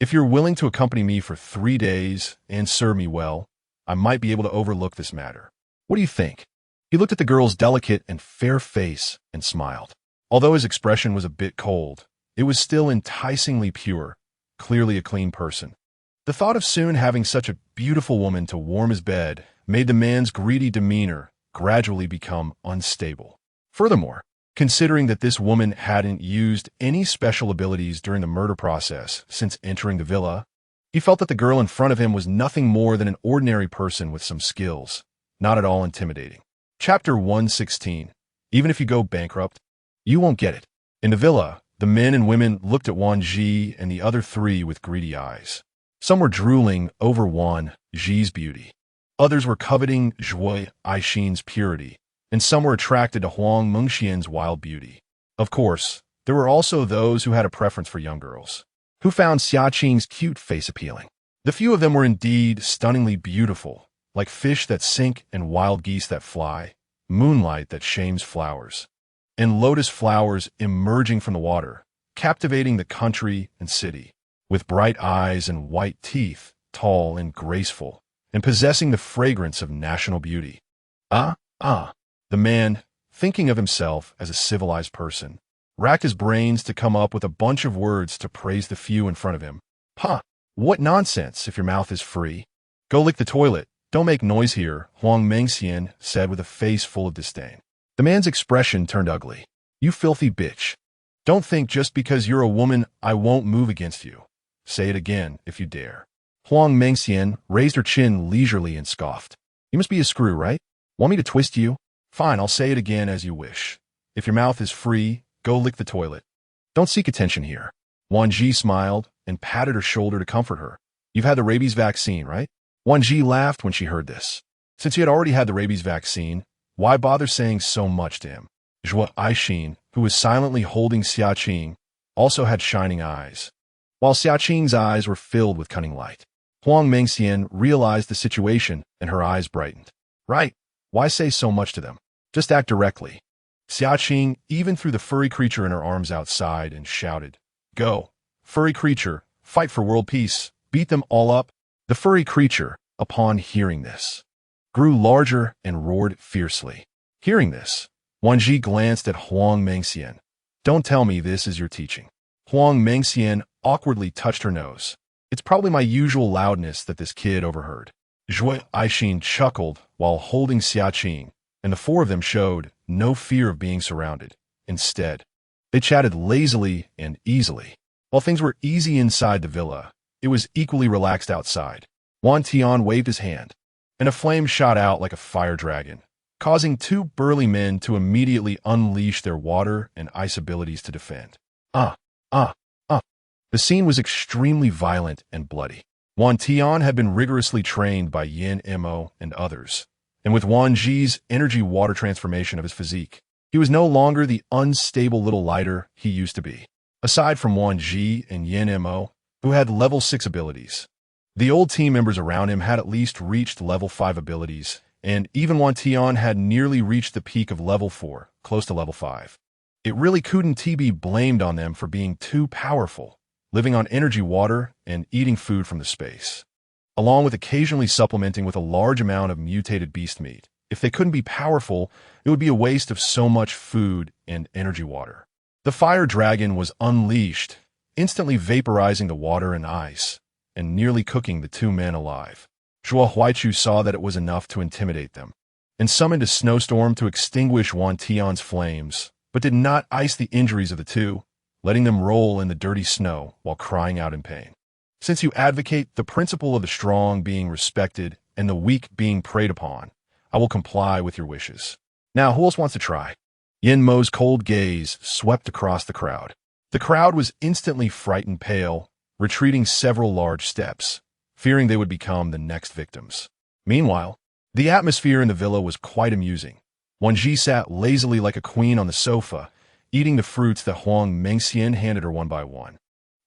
If you're willing to accompany me for 3 days and serve me well, I might be able to overlook this matter. What do you think? He looked at the girl's delicate and fair face and smiled. Although his expression was a bit cold, it was still enticingly pure, clearly a clean person. The thought of soon having such a beautiful woman to warm his bed made the man's greedy demeanor gradually become unstable. Furthermore, considering that this woman hadn't used any special abilities during the murder process since entering the villa, he felt that the girl in front of him was nothing more than an ordinary person with some skills, not at all intimidating. Chapter 116. Even if you go bankrupt, you won't get it. In the villa, the men and women looked at Wan Zhi and the other three with greedy eyes. Some were drooling over Wan Zhi's beauty. Others were coveting Zhuo Aixin's purity, and some were attracted to Huang Mengxian's wild beauty. Of course, there were also those who had a preference for young girls, who found Xia Qing's cute face appealing. The few of them were indeed stunningly beautiful, like fish that sink and wild geese that fly, moonlight that shames flowers, and lotus flowers emerging from the water, captivating the country and city, with bright eyes and white teeth, tall and graceful, and possessing the fragrance of national beauty. The man, thinking of himself as a civilized person, racked his brains to come up with a bunch of words to praise the few in front of him. What nonsense if your mouth is free. Go lick the toilet. Don't make noise here, Huang Mengxian said with a face full of disdain. The man's expression turned ugly. You filthy bitch. Don't think just because you're a woman I won't move against you. Say it again if you dare. Huang Mengxian raised her chin leisurely and scoffed. You must be a screw, right? Want me to twist you? Fine, I'll say it again as you wish. If your mouth is free, go lick the toilet. Don't seek attention here. Wan Zhi smiled and patted her shoulder to comfort her. You've had the rabies vaccine, right? Wan Zhi laughed when she heard this. Since he had already had the rabies vaccine, why bother saying so much to him? Zhuo Aixin, who was silently holding Xia Qing, also had shining eyes, while Xia Qing's eyes were filled with cunning light. Huang Mengxian realized the situation and her eyes brightened. Right, why say so much to them? Just act directly. Xia Qing even threw the furry creature in her arms outside and shouted, Go, furry creature, fight for world peace, beat them all up. The furry creature, upon hearing this, grew larger and roared fiercely. Hearing this, Wan Zhi glanced at Huang Mengxian. Don't tell me this is your teaching. Huang Mengxian awkwardly touched her nose. It's probably my usual loudness that this kid overheard. Zhuo Aixin chuckled while holding Xia Qing, and the four of them showed no fear of being surrounded. Instead, they chatted lazily and easily. While things were easy inside the villa, it was equally relaxed outside. Wan Tian waved his hand, and a flame shot out like a fire dragon, causing two burly men to immediately unleash their water and ice abilities to defend. The scene was extremely violent and bloody. Wan Tian had been rigorously trained by Yin Mo and others, and with Wan Zhi's energy water transformation of his physique, he was no longer the unstable little lighter he used to be. Aside from Wan Zhi and Yin Mo, who had level 6 abilities, the old team members around him had at least reached level 5 abilities, and even Wan Tian had nearly reached the peak of level 4, close to level 5. It really couldn't be blamed on them for being too powerful, living on energy water and eating food from the space, along with occasionally supplementing with a large amount of mutated beast meat. If they couldn't be powerful, it would be a waste of so much food and energy water. The fire dragon was unleashed, instantly vaporizing the water and ice, and nearly cooking the two men alive. Zhuo Huaichu saw that it was enough to intimidate them, and summoned a snowstorm to extinguish Wan Tian's flames, but did not ice the injuries of the two, letting them roll in the dirty snow while crying out in pain. Since you advocate the principle of the strong being respected and the weak being preyed upon, I will comply with your wishes. Now, who else wants to try? Yin Mo's cold gaze swept across the crowd. The crowd was instantly frightened pale, retreating several large steps, fearing they would become the next victims. Meanwhile, the atmosphere in the villa was quite amusing. Wan Zhi sat lazily like a queen on the sofa, eating the fruits that Huang Mengxian handed her one by one.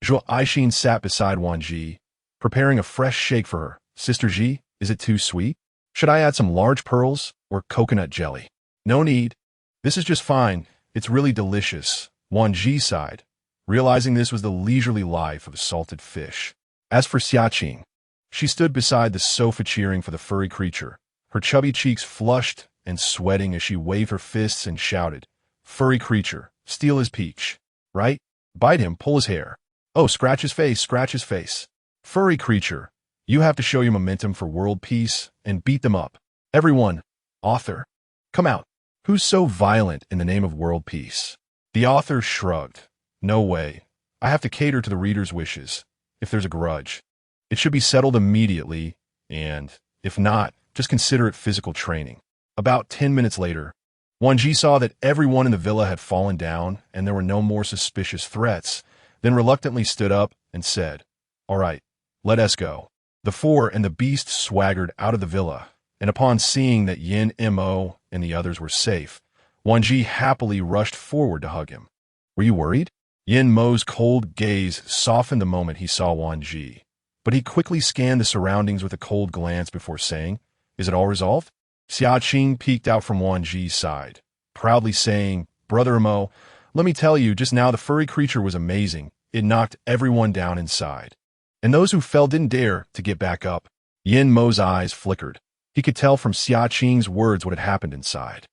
Zhuo Aixin sat beside Wan Zhi, preparing a fresh shake for her. Sister Zhi, is it too sweet? Should I add some large pearls or coconut jelly? No need. This is just fine. It's really delicious. Wan Zhi sighed, realizing this was the leisurely life of a salted fish. As for Xiaqing, she stood beside the sofa cheering for the furry creature, her chubby cheeks flushed and sweating as she waved her fists and shouted, "Furry creature, steal his peach. Right? Bite him, pull his hair. Oh, scratch his face, scratch his face. Furry creature, you have to show your momentum for world peace and beat them up. Everyone, author, come out. Who's so violent in the name of world peace?" The author shrugged. No way. I have to cater to the reader's wishes. If there's a grudge, it should be settled immediately, and, if not, just consider it physical training. About 10 minutes later, Wan Zhi saw that everyone in the villa had fallen down and there were no more suspicious threats, then reluctantly stood up and said, "All right, let us go." The four and the beast swaggered out of the villa, and upon seeing that Yin Mo and the others were safe, Wan Zhi happily rushed forward to hug him. Were you worried? Yin Mo's cold gaze softened the moment he saw Wan Zhi, but he quickly scanned the surroundings with a cold glance before saying, "Is it all resolved?" Xiaqing peeked out from Wan Zhi's side, proudly saying, "Brother Mo, let me tell you, just now the furry creature was amazing. It knocked everyone down inside. And those who fell didn't dare to get back up." Yin Mo's eyes flickered. He could tell from Xiaqing's words what had happened inside.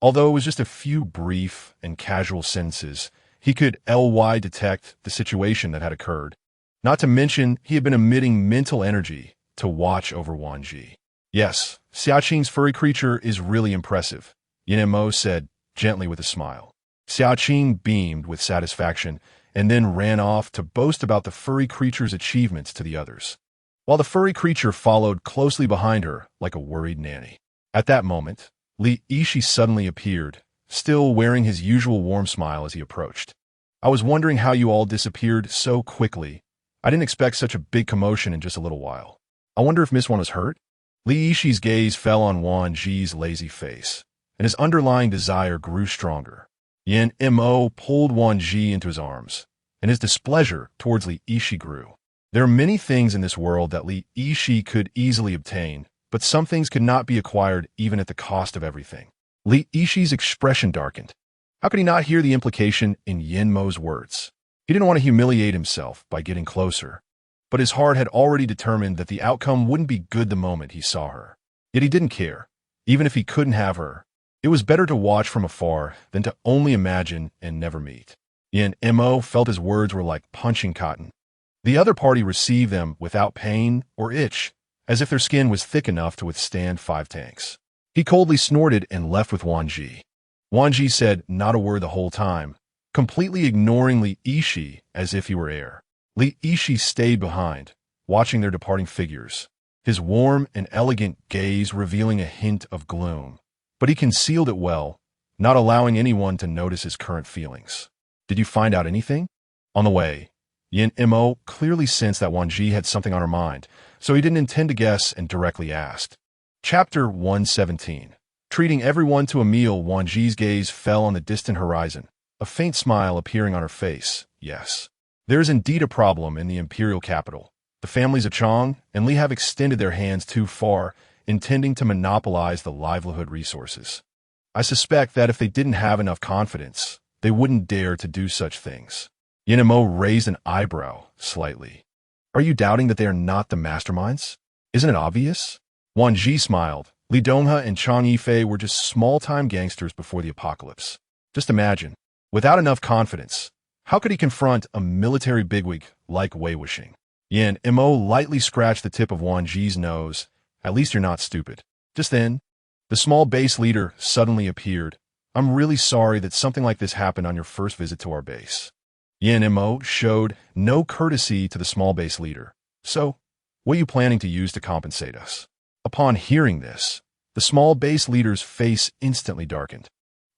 Although it was just a few brief and casual sentences, he could detect the situation that had occurred. Not to mention, he had been emitting mental energy to watch over Wan Zhi. "Yes, Xiaqing's furry creature is really impressive," Yin Mo said, gently with a smile. Xiaqing beamed with satisfaction and then ran off to boast about the furry creature's achievements to the others, while the furry creature followed closely behind her like a worried nanny. At that moment, Li Yishi suddenly appeared, still wearing his usual warm smile as he approached. "I was wondering how you all disappeared so quickly. I didn't expect such a big commotion in just a little while. I wonder if Miss Wan was hurt?" Li Yishi's gaze fell on Wan Zhi's lazy face, and his underlying desire grew stronger. Yin Mo pulled Wan Zhi into his arms, and his displeasure towards Li Yishi grew. There are many things in this world that Li Yishi could easily obtain, but some things could not be acquired even at the cost of everything. Li Yishi's expression darkened. How could he not hear the implication in Yin Mo's words? He didn't want to humiliate himself by getting closer, but his heart had already determined that the outcome wouldn't be good the moment he saw her. Yet he didn't care, even if he couldn't have her. It was better to watch from afar than to only imagine and never meet. Yin Mo felt his words were like punching cotton. The other party received them without pain or itch, as if their skin was thick enough to withstand 5 tanks. He coldly snorted and left with Wan Zhi. Wan Zhi said not a word the whole time, completely ignoring Li Yishi as if he were air. Li Yishi stayed behind, watching their departing figures, his warm and elegant gaze revealing a hint of gloom. But he concealed it well, not allowing anyone to notice his current feelings. "Did you find out anything?" On the way, Yin Mo clearly sensed that Wan Zhi had something on her mind, so he didn't intend to guess and directly asked. Chapter 117. Treating everyone to a meal, Wan Zhi's gaze fell on the distant horizon, a faint smile appearing on her face. "Yes. There is indeed a problem in the imperial capital. The families of Chong and Li have extended their hands too far, intending to monopolize the livelihood resources. I suspect that if they didn't have enough confidence, They wouldn't dare to do such things. Yin Mo raised an eyebrow slightly. Are you doubting that they are not the masterminds? Isn't it obvious? Wan Zhi smiled. Li Donghe and Chang Yifei were just small-time gangsters before the apocalypse. Just imagine, without enough confidence, how could he confront a military bigwig like Wei Wuxing? Yin Mo lightly scratched the tip of Wan Zhi's nose. At least you're not stupid. Just then, the small base leader suddenly appeared. I'm really sorry that something like this happened on your first visit to our base. Yin Mo showed no courtesy to the small base leader. So, what are you planning to use to compensate us? Upon hearing this, the small base leader's face instantly darkened.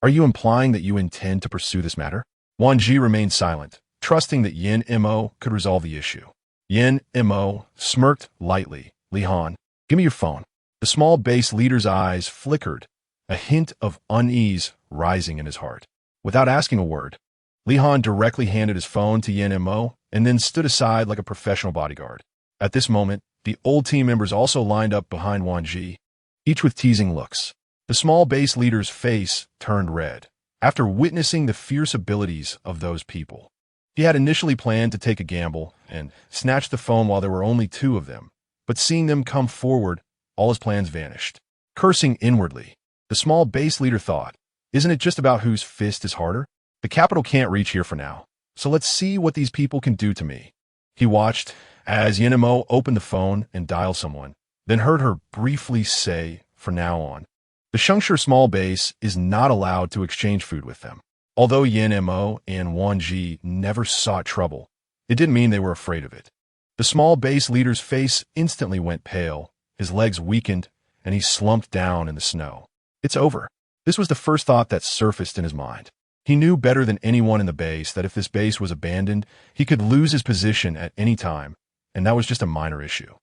Are you implying that you intend to pursue this matter? Wan Zhi remained silent, trusting that Yin Mo could resolve the issue. Yin Mo smirked lightly. Li Han, give me your phone. The small base leader's eyes flickered, a hint of unease rising in his heart. Without asking a word, Li Han directly handed his phone to Yin Mo and then stood aside like a professional bodyguard. At this moment, the old team members also lined up behind Wan Zhi, each with teasing looks. The small base leader's face turned red after witnessing the fierce abilities of those people. He had initially planned to take a gamble and snatch the phone while there were only two of them, but seeing them come forward, all his plans vanished. Cursing inwardly, the small base leader thought, isn't it just about whose fist is harder? The capital can't reach here for now, so let's see what these people can do to me. He watched as Yin Mo opened the phone and dialed someone, then heard her briefly say, from now on, the Shengshi small base is not allowed to exchange food with them. Although Yin Mo and Wan Zhi never sought trouble, it didn't mean they were afraid of it. The small base leader's face instantly went pale, his legs weakened, and he slumped down in the snow. It's over. This was the first thought that surfaced in his mind. He knew better than anyone in the base that if this base was abandoned, he could lose his position at any time, and that was just a minor issue.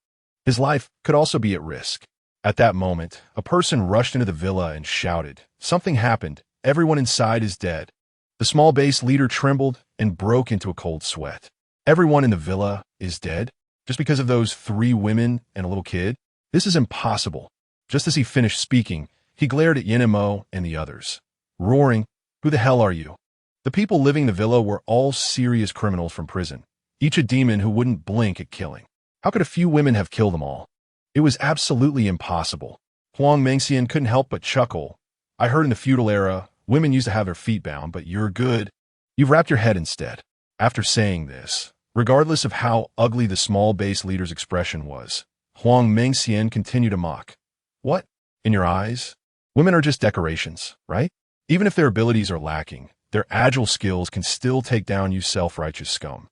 His life could also be at risk. At that moment, a person rushed into the villa and shouted, "Something happened. Everyone inside is dead." The small base leader trembled and broke into a cold sweat. Everyone in the villa is dead? Just because of those 3 women and a little kid? This is impossible. Just as he finished speaking, he glared at Yin Mo and the others, roaring, "Who the hell are you?" The people living in the villa were all serious criminals from prison, each a demon who wouldn't blink at killing. How could a few women have killed them all? It was absolutely impossible. Huang Mengxian couldn't help but chuckle. I heard in the feudal era, women used to have their feet bound, but you're good. You've wrapped your head instead. After saying this, regardless of how ugly the small base leader's expression was, Huang Mengxian continued to mock. What? In your eyes? Women are just decorations, right? Even if their abilities are lacking, their agile skills can still take down you self-righteous scum.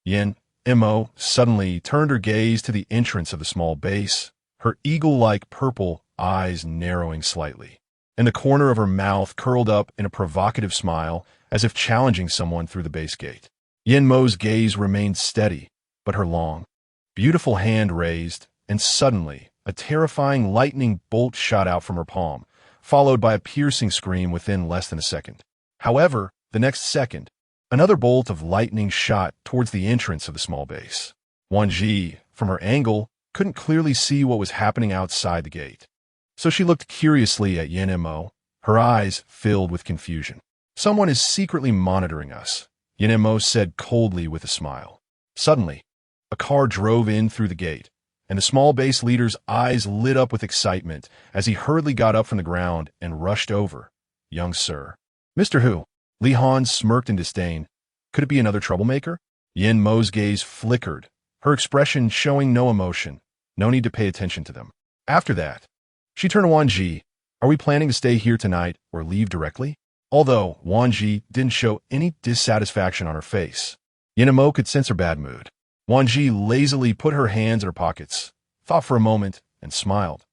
Yin Mo suddenly turned her gaze to the entrance of the small base, her eagle-like purple eyes narrowing slightly, and the corner of her mouth curled up in a provocative smile as if challenging someone through the base gate. Yin Mo's gaze remained steady, but her long, beautiful hand raised, and suddenly a terrifying lightning bolt shot out from her palm, followed by a piercing scream within less than a second. However, the next second, another bolt of lightning shot towards the entrance of the small base. Wan Zhi, from her angle, couldn't clearly see what was happening outside the gate. So she looked curiously at Yin Mo, her eyes filled with confusion. Someone is secretly monitoring us, Yin Mo said coldly with a smile. Suddenly, a car drove in through the gate, and the small base leader's eyes lit up with excitement as he hurriedly got up from the ground and rushed over. Young sir. Mr. Hu. Li Han smirked in disdain. Could it be another troublemaker? Yin Mo's gaze flickered, her expression showing no emotion. No need to pay attention to them. After that, she turned to Wan Zhi. Are we planning to stay here tonight or leave directly? Although Wan Zhi didn't show any dissatisfaction on her face, Yin Mo could sense her bad mood. Wan Zhi lazily put her hands in her pockets, thought for a moment, and smiled.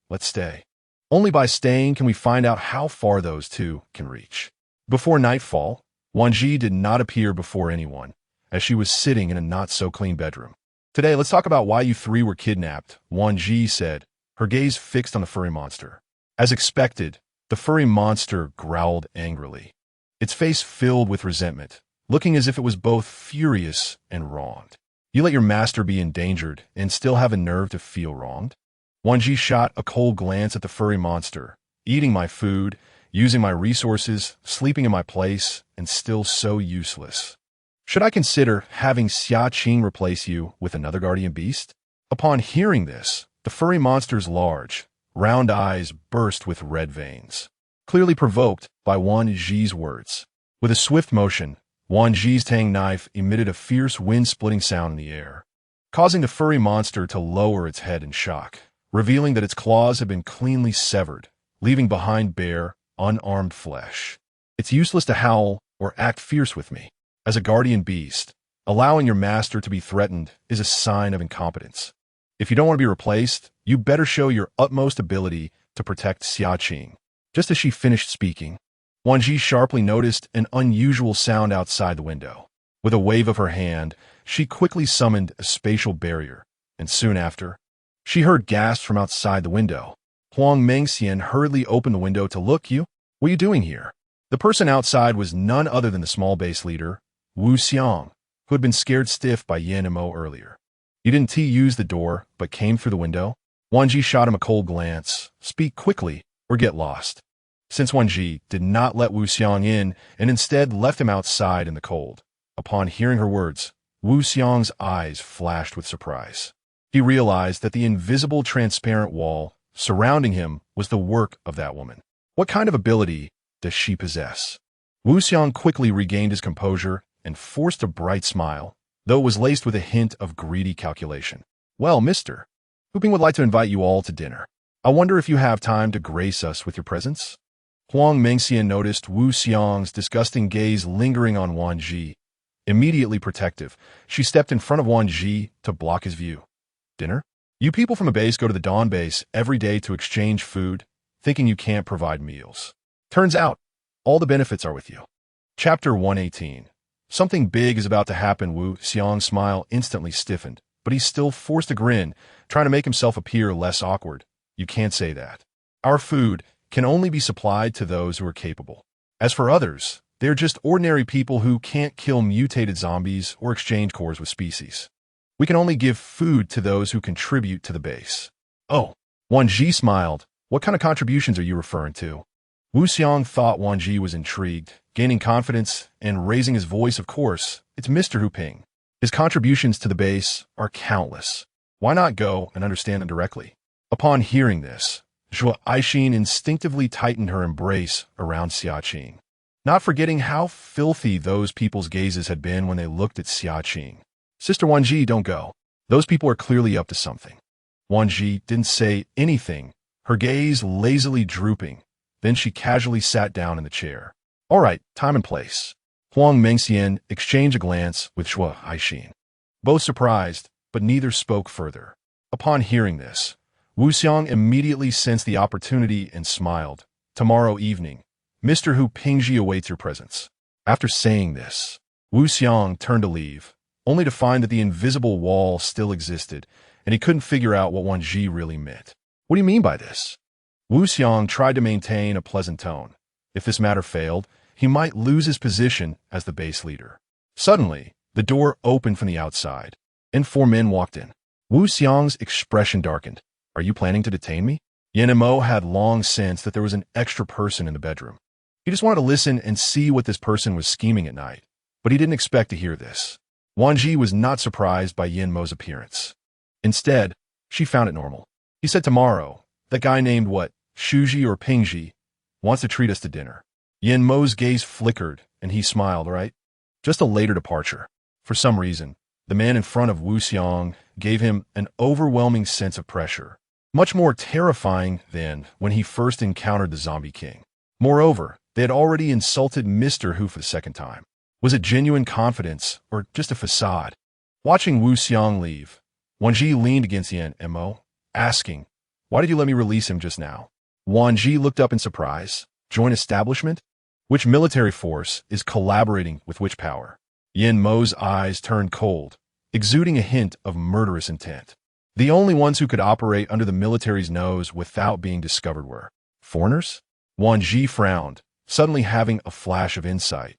Let's stay. Only by staying can we find out how far those two can reach. Before nightfall, Wan Zhi did not appear before anyone, as she was sitting in a not-so-clean bedroom. Today, let's talk about why you 3 were kidnapped, Wan Zhi said, her gaze fixed on the furry monster. As expected, the furry monster growled angrily, its face filled with resentment, looking as if it was both furious and wronged. You let your master be endangered and still have a nerve to feel wronged? Wan Zhi shot a cold glance at the furry monster. Eating my food, using my resources, sleeping in my place, and still so useless. Should I consider having Xia Qing replace you with another guardian beast? Upon hearing this, the furry monster's large, round eyes burst with red veins, clearly provoked by Wan Zhi's words. With a swift motion, Wan Zhi's tang knife emitted a fierce wind-splitting sound in the air, causing the furry monster to lower its head in shock, revealing that its claws had been cleanly severed, leaving behind bare, unarmed flesh. It's useless to howl or act fierce with me. As a guardian beast, allowing your master to be threatened is a sign of incompetence. If you don't want to be replaced, you better show your utmost ability to protect Xia Qing. Just as she finished speaking, Wan Zhi sharply noticed an unusual sound outside the window. With a wave of her hand, she quickly summoned a spatial barrier, and soon after, she heard gasps from outside the window. Huang Mengxian hurriedly opened the window to look. What are you doing here? The person outside was none other than the small base leader, Wu Xiang, who had been scared stiff by Yan and Mo earlier. You didn't use the door, but came through the window? Wan Zhi shot him a cold glance. Speak quickly, or get lost. Since Wan Zhi did not let Wu Xiang in and instead left him outside in the cold, upon hearing her words, Wu Xiang's eyes flashed with surprise. He realized that the invisible transparent wall surrounding him was the work of that woman. What kind of ability does she possess? Wu Xiang quickly regained his composure and forced a bright smile, though it was laced with a hint of greedy calculation. Well, mister, Hu Ping would like to invite you all to dinner. I wonder if you have time to grace us with your presence? Huang Mengxian noticed Wu Xiang's disgusting gaze lingering on Wan Zhi. Immediately protective, she stepped in front of Wan Zhi to block his view. Dinner? You people from a base go to the Dawn base every day to exchange food, thinking you can't provide meals. Turns out, all the benefits are with you. Chapter 118. Something big is about to happen. Wu Xiang's smile instantly stiffened, but he still forced a grin, trying to make himself appear less awkward. You can't say that. Our food can only be supplied to those who are capable. As for others, they're just ordinary people who can't kill mutated zombies or exchange cores with species. We can only give food to those who contribute to the base. Oh, Wan Zhi smiled. What kind of contributions are you referring to? Wu Xiang thought Wan Zhi was intrigued, gaining confidence and raising his voice. Of course, it's Mr. Hu Ping. His contributions to the base are countless. Why not go and understand them directly? Upon hearing this, Zhuo Aixin instinctively tightened her embrace around Xia Qing, not forgetting how filthy those people's gazes had been when they looked at Xia Qing. Sister Wan Zhi, don't go. Those people are clearly up to something. Wan Zhi didn't say anything, her gaze lazily drooping. Then she casually sat down in the chair. All right, time and place. Huang Mengxian exchanged a glance with Zhuo Aixin. Both surprised, but neither spoke further. Upon hearing this, Wu Xiang immediately sensed the opportunity and smiled. Tomorrow evening, Mr. Hu Pingji awaits your presence. After saying this, Wu Xiang turned to leave, only to find that the invisible wall still existed, and he couldn't figure out what Wan Zhi really meant. What do you mean by this? Wu Xiang tried to maintain a pleasant tone. If this matter failed, he might lose his position as the base leader. Suddenly, the door opened from the outside, and 4 men walked in. Wu Xiang's expression darkened. Are you planning to detain me? Yan and Mo had long sensed that there was an extra person in the bedroom. He just wanted to listen and see what this person was scheming at night, but he didn't expect to hear this. Wan Zhi was not surprised by Yan Mo's appearance. Instead, she found it normal. He said tomorrow, that guy named Shuji or Pingji, wants to treat us to dinner. Yan Mo's gaze flickered, and he smiled, right? Just a later departure. For some reason, the man in front of Wu Xiang gave him an overwhelming sense of pressure, much more terrifying than when he first encountered the Zombie King. Moreover, they had already insulted Mr. Hu for the second time. Was it genuine confidence or just a facade? Watching Wu Xiang leave, Wan Zhi leaned against Yan and Mo, asking, why did you let me release him just now? Wan Zhi looked up in surprise. Joint establishment? Which military force is collaborating with which power? Yan Mo's eyes turned cold, exuding a hint of murderous intent. The only ones who could operate under the military's nose without being discovered were foreigners? Wan Zhi frowned, suddenly having a flash of insight.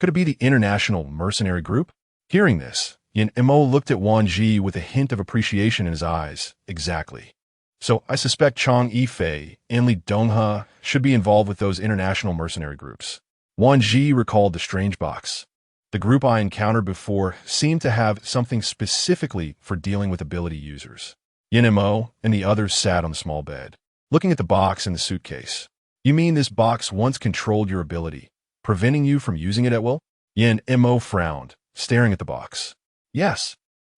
Could it be the International Mercenary Group? Hearing this, Yan Mo looked at Wan Zhi with a hint of appreciation in his eyes. Exactly. So I suspect Chang Yifei and Li Donghe should be involved with those international mercenary groups. Wan Zhi recalled the strange box. The group I encountered before seemed to have something specifically for dealing with ability users. Yin Mo and the others sat on the small bed, looking at the box in the suitcase. You mean this box once controlled your ability, preventing you from using it at will? Yin Mo frowned, staring at the box. Yes.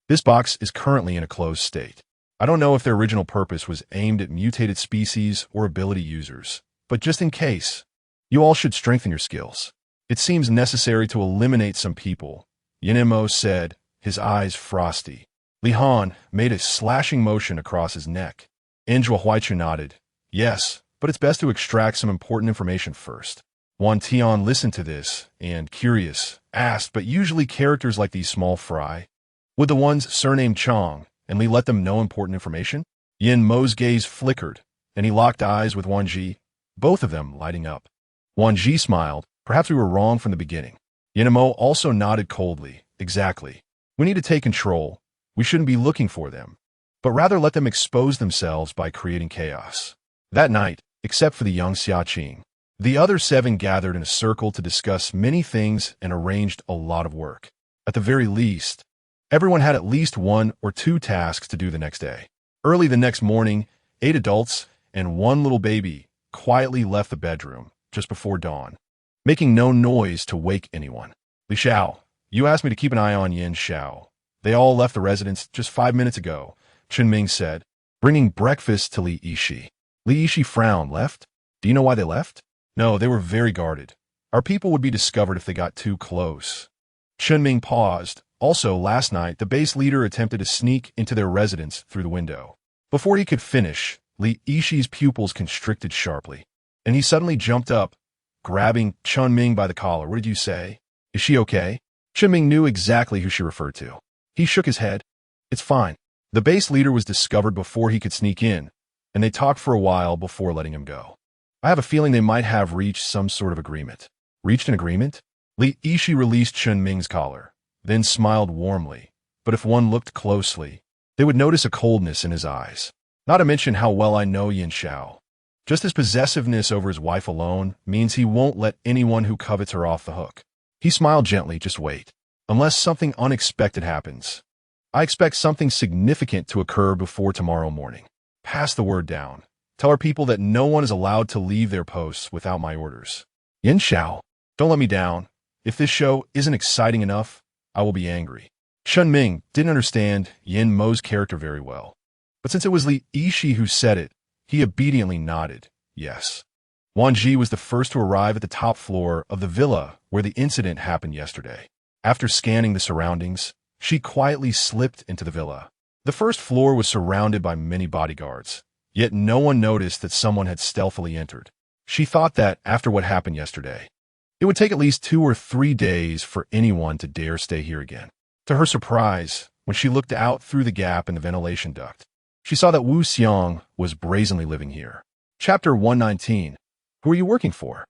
This box is currently in a closed state. I don't know if their original purpose was aimed at mutated species or ability users, but just in case, you all should strengthen your skills. It seems necessary to eliminate some people, Yin Mo said, his eyes frosty. Li Han made a slashing motion across his neck. Zhuo Huaichu nodded. Yes, but it's best to extract some important information first. Wan Tian listened to this and, curious, asked, but usually characters like these small fry? Would the ones surnamed Chang and Li let them know important information? Yin Mo's gaze flickered, and he locked eyes with Wan Zhi, both of them lighting up. Wan Zhi smiled. Perhaps we were wrong from the beginning. Yin Mo also nodded coldly. Exactly. We need to take control. We shouldn't be looking for them, but rather let them expose themselves by creating chaos. That night, except for the young Xiaqing, the other 7 gathered in a circle to discuss many things and arranged a lot of work. At the very least, everyone had at least 1 or 2 tasks to do the next day. Early the next morning, 8 adults and 1 little baby quietly left the bedroom just before dawn, making no noise to wake anyone. Li Xiao, you asked me to keep an eye on Yin Xiao. They all left the residence just 5 minutes ago, Chunming said, bringing breakfast to Li Yishi. Li Yishi frowned. Left? Do you know why they left? No, they were very guarded. Our people would be discovered if they got too close. Chunming paused. Also, last night, the base leader attempted to sneak into their residence through the window. Before he could finish, Li Yishi's pupils constricted sharply, and he suddenly jumped up, grabbing Chunming by the collar. What did you say? Is she okay? Chunming knew exactly who she referred to. He shook his head. It's fine. The base leader was discovered before he could sneak in, and they talked for a while before letting him go. I have a feeling they might have reached some sort of agreement. Reached an agreement? Li Yishi released Chunming's collar, then smiled warmly, but if one looked closely, they would notice a coldness in his eyes. Not to mention how well I know Yin Xiao. Just his possessiveness over his wife alone means he won't let anyone who covets her off the hook. He smiled gently. Just wait. Unless something unexpected happens. I expect something significant to occur before tomorrow morning. Pass the word down. Tell our people that no one is allowed to leave their posts without my orders. Yin Xiao, don't let me down. If this show isn't exciting enough, I will be angry. Chunming didn't understand Yin Mo's character very well, but since it was Li Yishi who said it, he obediently nodded, yes. Wan Zhi was the first to arrive at the top floor of the villa where the incident happened yesterday. After scanning the surroundings, she quietly slipped into the villa. The first floor was surrounded by many bodyguards, yet no one noticed that someone had stealthily entered. She thought that, after what happened yesterday, it would take at least 2 or 3 days for anyone to dare stay here again. To her surprise, when she looked out through the gap in the ventilation duct, she saw that Wu Xiang was brazenly living here. Chapter 119. Who are you working for?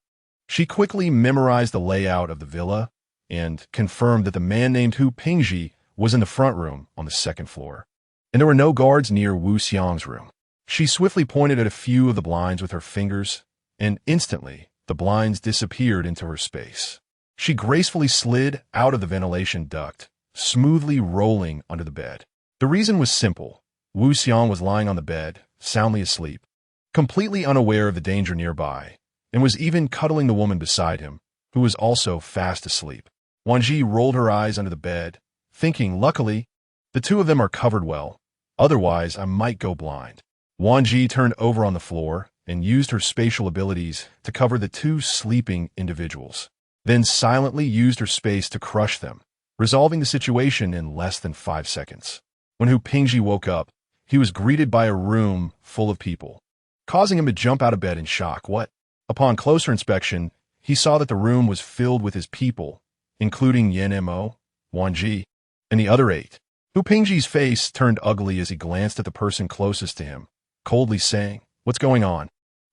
She quickly memorized the layout of the villa and confirmed that the man named Hu Pingji was in the front room on the 2nd floor, and there were no guards near Wu Xiang's room. She swiftly pointed at a few of the blinds with her fingers, and instantly, the blinds disappeared into her space. She gracefully slid out of the ventilation duct, smoothly rolling under the bed. The reason was simple. Wu Xiang was lying on the bed, soundly asleep, completely unaware of the danger nearby, and was even cuddling the woman beside him, who was also fast asleep. Wan Zhi rolled her eyes under the bed, thinking, luckily, the 2 of them are covered well, otherwise I might go blind. Wan Zhi turned over on the floor and used her spatial abilities to cover the 2 sleeping individuals, then silently used her space to crush them, resolving the situation in less than 5 seconds. When Hu Pingji woke up, he was greeted by a room full of people, causing him to jump out of bed in shock. What? Upon closer inspection, he saw that the room was filled with his people, including Yin Mo, Wan Zhi, and the other 8. Hu Pingji's face turned ugly as he glanced at the person closest to him, coldly saying, "What's going on?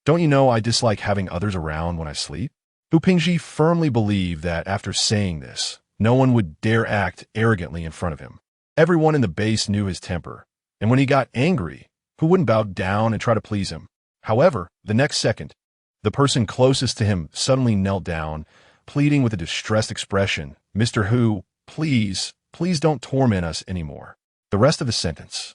Don't you know I dislike having others around when I sleep?" Hu Pingji firmly believed that after saying this, no one would dare act arrogantly in front of him. Everyone in the base knew his temper, and when he got angry, who wouldn't bow down and try to please him. However, the next second, the person closest to him suddenly knelt down, pleading with a distressed expression, "Mr. Hu, please, please don't torment us anymore." The rest of the sentence,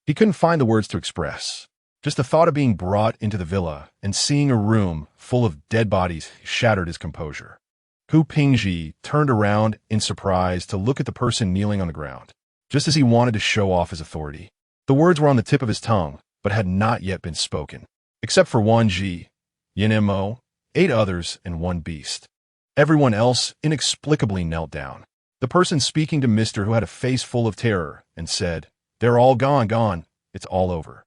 he couldn't find the words to express. Just the thought of being brought into the villa and seeing a room full of dead bodies shattered his composure. Hu Pingji turned around in surprise to look at the person kneeling on the ground, just as he wanted to show off his authority. The words were on the tip of his tongue, but had not yet been spoken. Except for Wan Zhi, Yin Mo, 8 others, and 1 beast. Everyone else inexplicably knelt down. The person speaking to Mr. Hu had a face full of terror and said, "They're all gone. It's all over."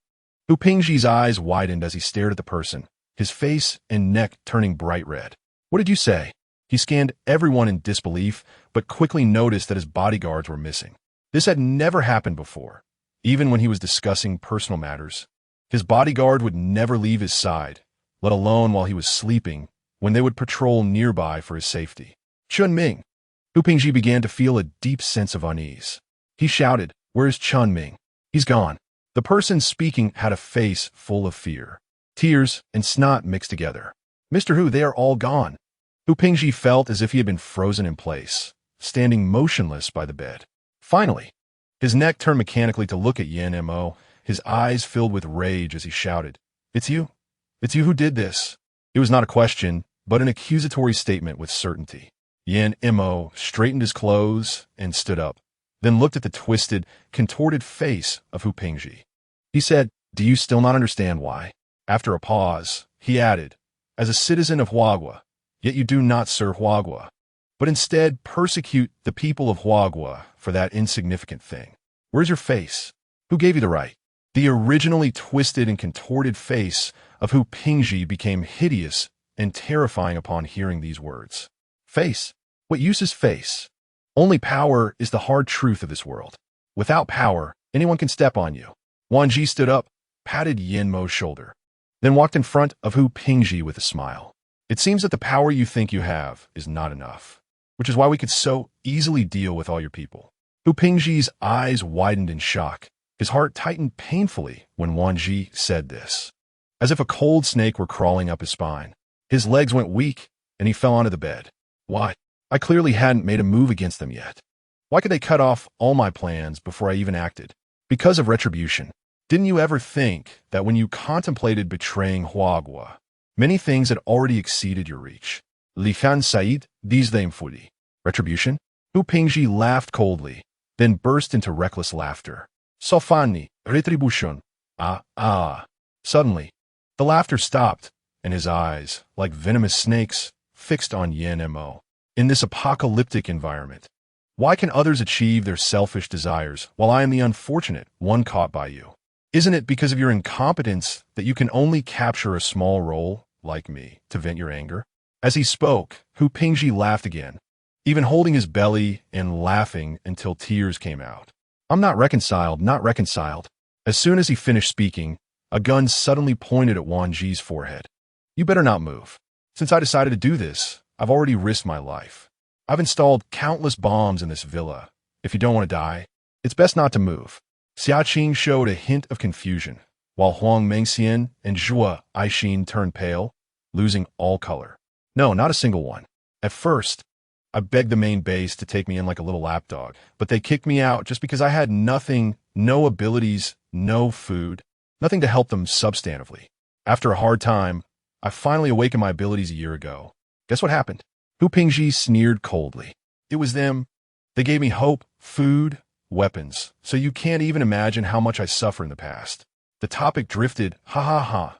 Hu Pingji's eyes widened as he stared at the person, his face and neck turning bright red. "What did you say?" He scanned everyone in disbelief, but quickly noticed that his bodyguards were missing. This had never happened before. Even when he was discussing personal matters, his bodyguard would never leave his side, let alone while he was sleeping, when they would patrol nearby for his safety. "Chun Ming!" Hu Pingji began to feel a deep sense of unease. He shouted, "Where's Chun Ming? He's gone." The person speaking had a face full of fear. Tears and snot mixed together. "Mr. Hu, they are all gone." Hu Pingji felt as if he had been frozen in place, standing motionless by the bed. Finally, his neck turned mechanically to look at Yin Mo, his eyes filled with rage as he shouted, "It's you. It's you who did this." It was not a question, but an accusatory statement with certainty. Yin Mo straightened his clothes and stood up, then looked at the twisted, contorted face of Hu Pingji. He said, "Do you still not understand why?" After a pause, he added, "As a citizen of Huagua, yet you do not serve Huagua, but instead persecute the people of Huagua for that insignificant thing. Where's your face? Who gave you the right?" The originally twisted and contorted face of Hu Pingji became hideous and terrifying upon hearing these words. Face? What use is face? Only power is the hard truth of this world. Without power, anyone can step on you. Wan Zhi stood up, patted Yin Mo's shoulder, then walked in front of Hu Pingji with a smile. "It seems that the power you think you have is not enough, which is why we could so easily deal with all your people." Hu Pingji's eyes widened in shock. His heart tightened painfully when Wan Zhi said this, as if a cold snake were crawling up his spine. His legs went weak, and he fell onto the bed. "Why? I clearly hadn't made a move against them yet. Why could they cut off all my plans before I even acted? Because of retribution. Didn't you ever think that when you contemplated betraying Huagua, many things had already exceeded your reach? Li Khan Said, these them fudi. Retribution?" Hu Pingji laughed coldly, then burst into reckless laughter. "Sofani, retribution. Ah. Suddenly, the laughter stopped, and his eyes, like venomous snakes, fixed on Yin Mo. In this apocalyptic environment, why can others achieve their selfish desires while I am the unfortunate one caught by you? Isn't it because of your incompetence that you can only capture a small role, like me, to vent your anger?" As he spoke, Hu Pingji laughed again, even holding his belly and laughing until tears came out. "I'm not reconciled. As soon as he finished speaking, a gun suddenly pointed at Wan Zhi's forehead. "You better not move. Since I decided to do this, I've already risked my life. I've installed countless bombs in this villa. If you don't want to die, it's best not to move." Xiaqing showed a hint of confusion, while Huang Mengxian and Zhua Aixin turned pale, losing all color. "No, not a single one. At first, I begged the main base to take me in like a little lapdog, but they kicked me out just because I had nothing, no abilities, no food, nothing to help them substantively. After a hard time, I finally awakened my abilities a year ago. Guess what happened?" Hu Pingji sneered coldly. "It was them. They gave me hope, food, weapons, so you can't even imagine how much I suffer in the past." The topic drifted, ha.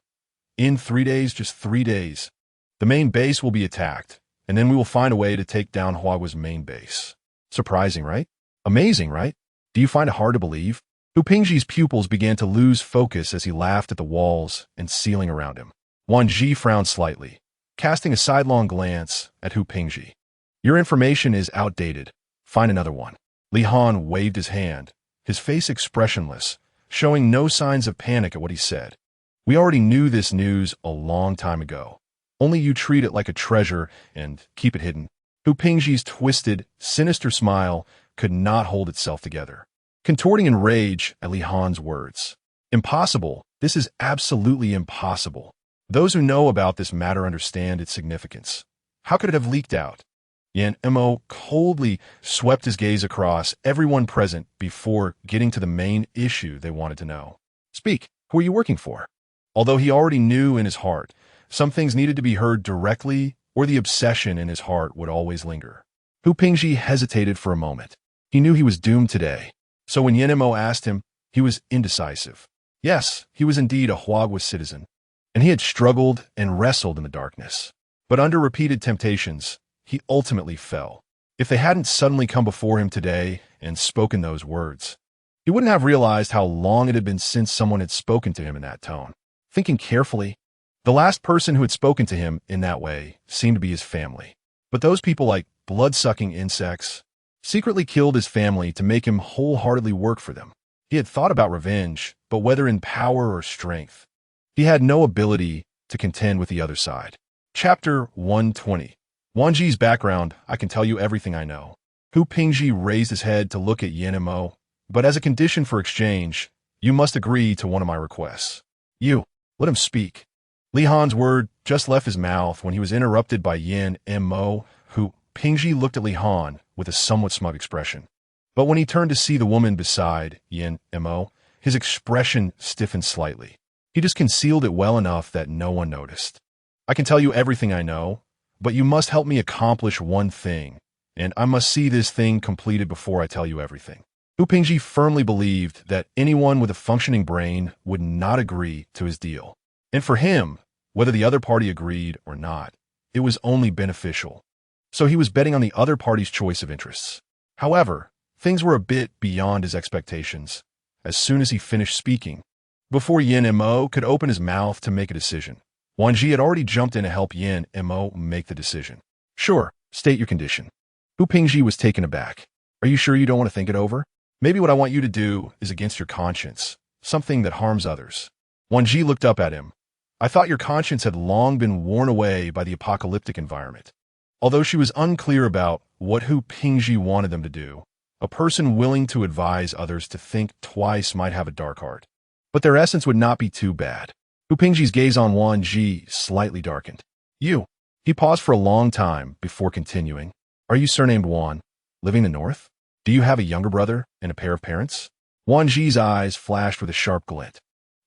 "In 3 days, just 3 days, the main base will be attacked, and then we will find a way to take down Huagua's main base." Surprising, right? Amazing, right? Do you find it hard to believe? Hu Pingji's pupils began to lose focus as he laughed at the walls and ceiling around him. Wan Zhi frowned slightly, casting a sidelong glance at Hu Pingji. "Your information is outdated. Find another one." Li Han waved his hand, his face expressionless, showing no signs of panic at what he said. "We already knew this news a long time ago. Only you treat it like a treasure and keep it hidden." Hu Pingji's twisted, sinister smile could not hold itself together, contorting in rage at Li Han's words. Impossible. This is absolutely impossible. Those who know about this matter understand its significance. How could it have leaked out? Yen Mo coldly swept his gaze across everyone present before getting to the main issue they wanted to know. Speak. Who are you working for? Although he already knew in his heart, some things needed to be heard directly, or the obsession in his heart would always linger. Hu Pingji hesitated for a moment. He knew he was doomed today. So when Yen Mo asked him, he was indecisive. Yes, he was indeed a Huagua citizen, and he had struggled and wrestled in the darkness. But under repeated temptations, he ultimately fell. If they hadn't suddenly come before him today and spoken those words, he wouldn't have realized how long it had been since someone had spoken to him in that tone. Thinking carefully, the last person who had spoken to him in that way seemed to be his family. But those people, like blood-sucking insects, secretly killed his family to make him wholeheartedly work for them. He had thought about revenge, but whether in power or strength, he had no ability to contend with the other side. Chapter 120. Wan Zhi's background. I can tell you everything I know. Hu Pingji raised his head to look at Yen Mo, but as a condition for exchange, you must agree to one of my requests. You, let him speak. Li Han's word just left his mouth when he was interrupted by Yen Mo. Hu Pingji looked at Li Han with a somewhat smug expression. But when he turned to see the woman beside Yen Mo, his expression stiffened slightly. He just concealed it well enough that no one noticed. I can tell you everything I know, but you must help me accomplish one thing, and I must see this thing completed before I tell you everything. Hu Pingji firmly believed that anyone with a functioning brain would not agree to his deal. And for him, whether the other party agreed or not, it was only beneficial. So he was betting on the other party's choice of interests. However, things were a bit beyond his expectations. As soon as he finished speaking, before Yen Mo could open his mouth to make a decision, Wan Zhi had already jumped in to help Yen Mo make the decision. Sure, state your condition. Hu Pingji was taken aback. Are you sure you don't want to think it over? Maybe what I want you to do is against your conscience, something that harms others. Wan Zhi looked up at him. I thought your conscience had long been worn away by the apocalyptic environment. Although she was unclear about what Hu Pingji wanted them to do, a person willing to advise others to think twice might have a dark heart. But their essence would not be too bad. Hu Pingji's gaze on Wan Zhi slightly darkened. You. He paused for a long time before continuing. Are you surnamed Wan, living in the north? Do you have a younger brother and a pair of parents? Wan Zhi's eyes flashed with a sharp glint.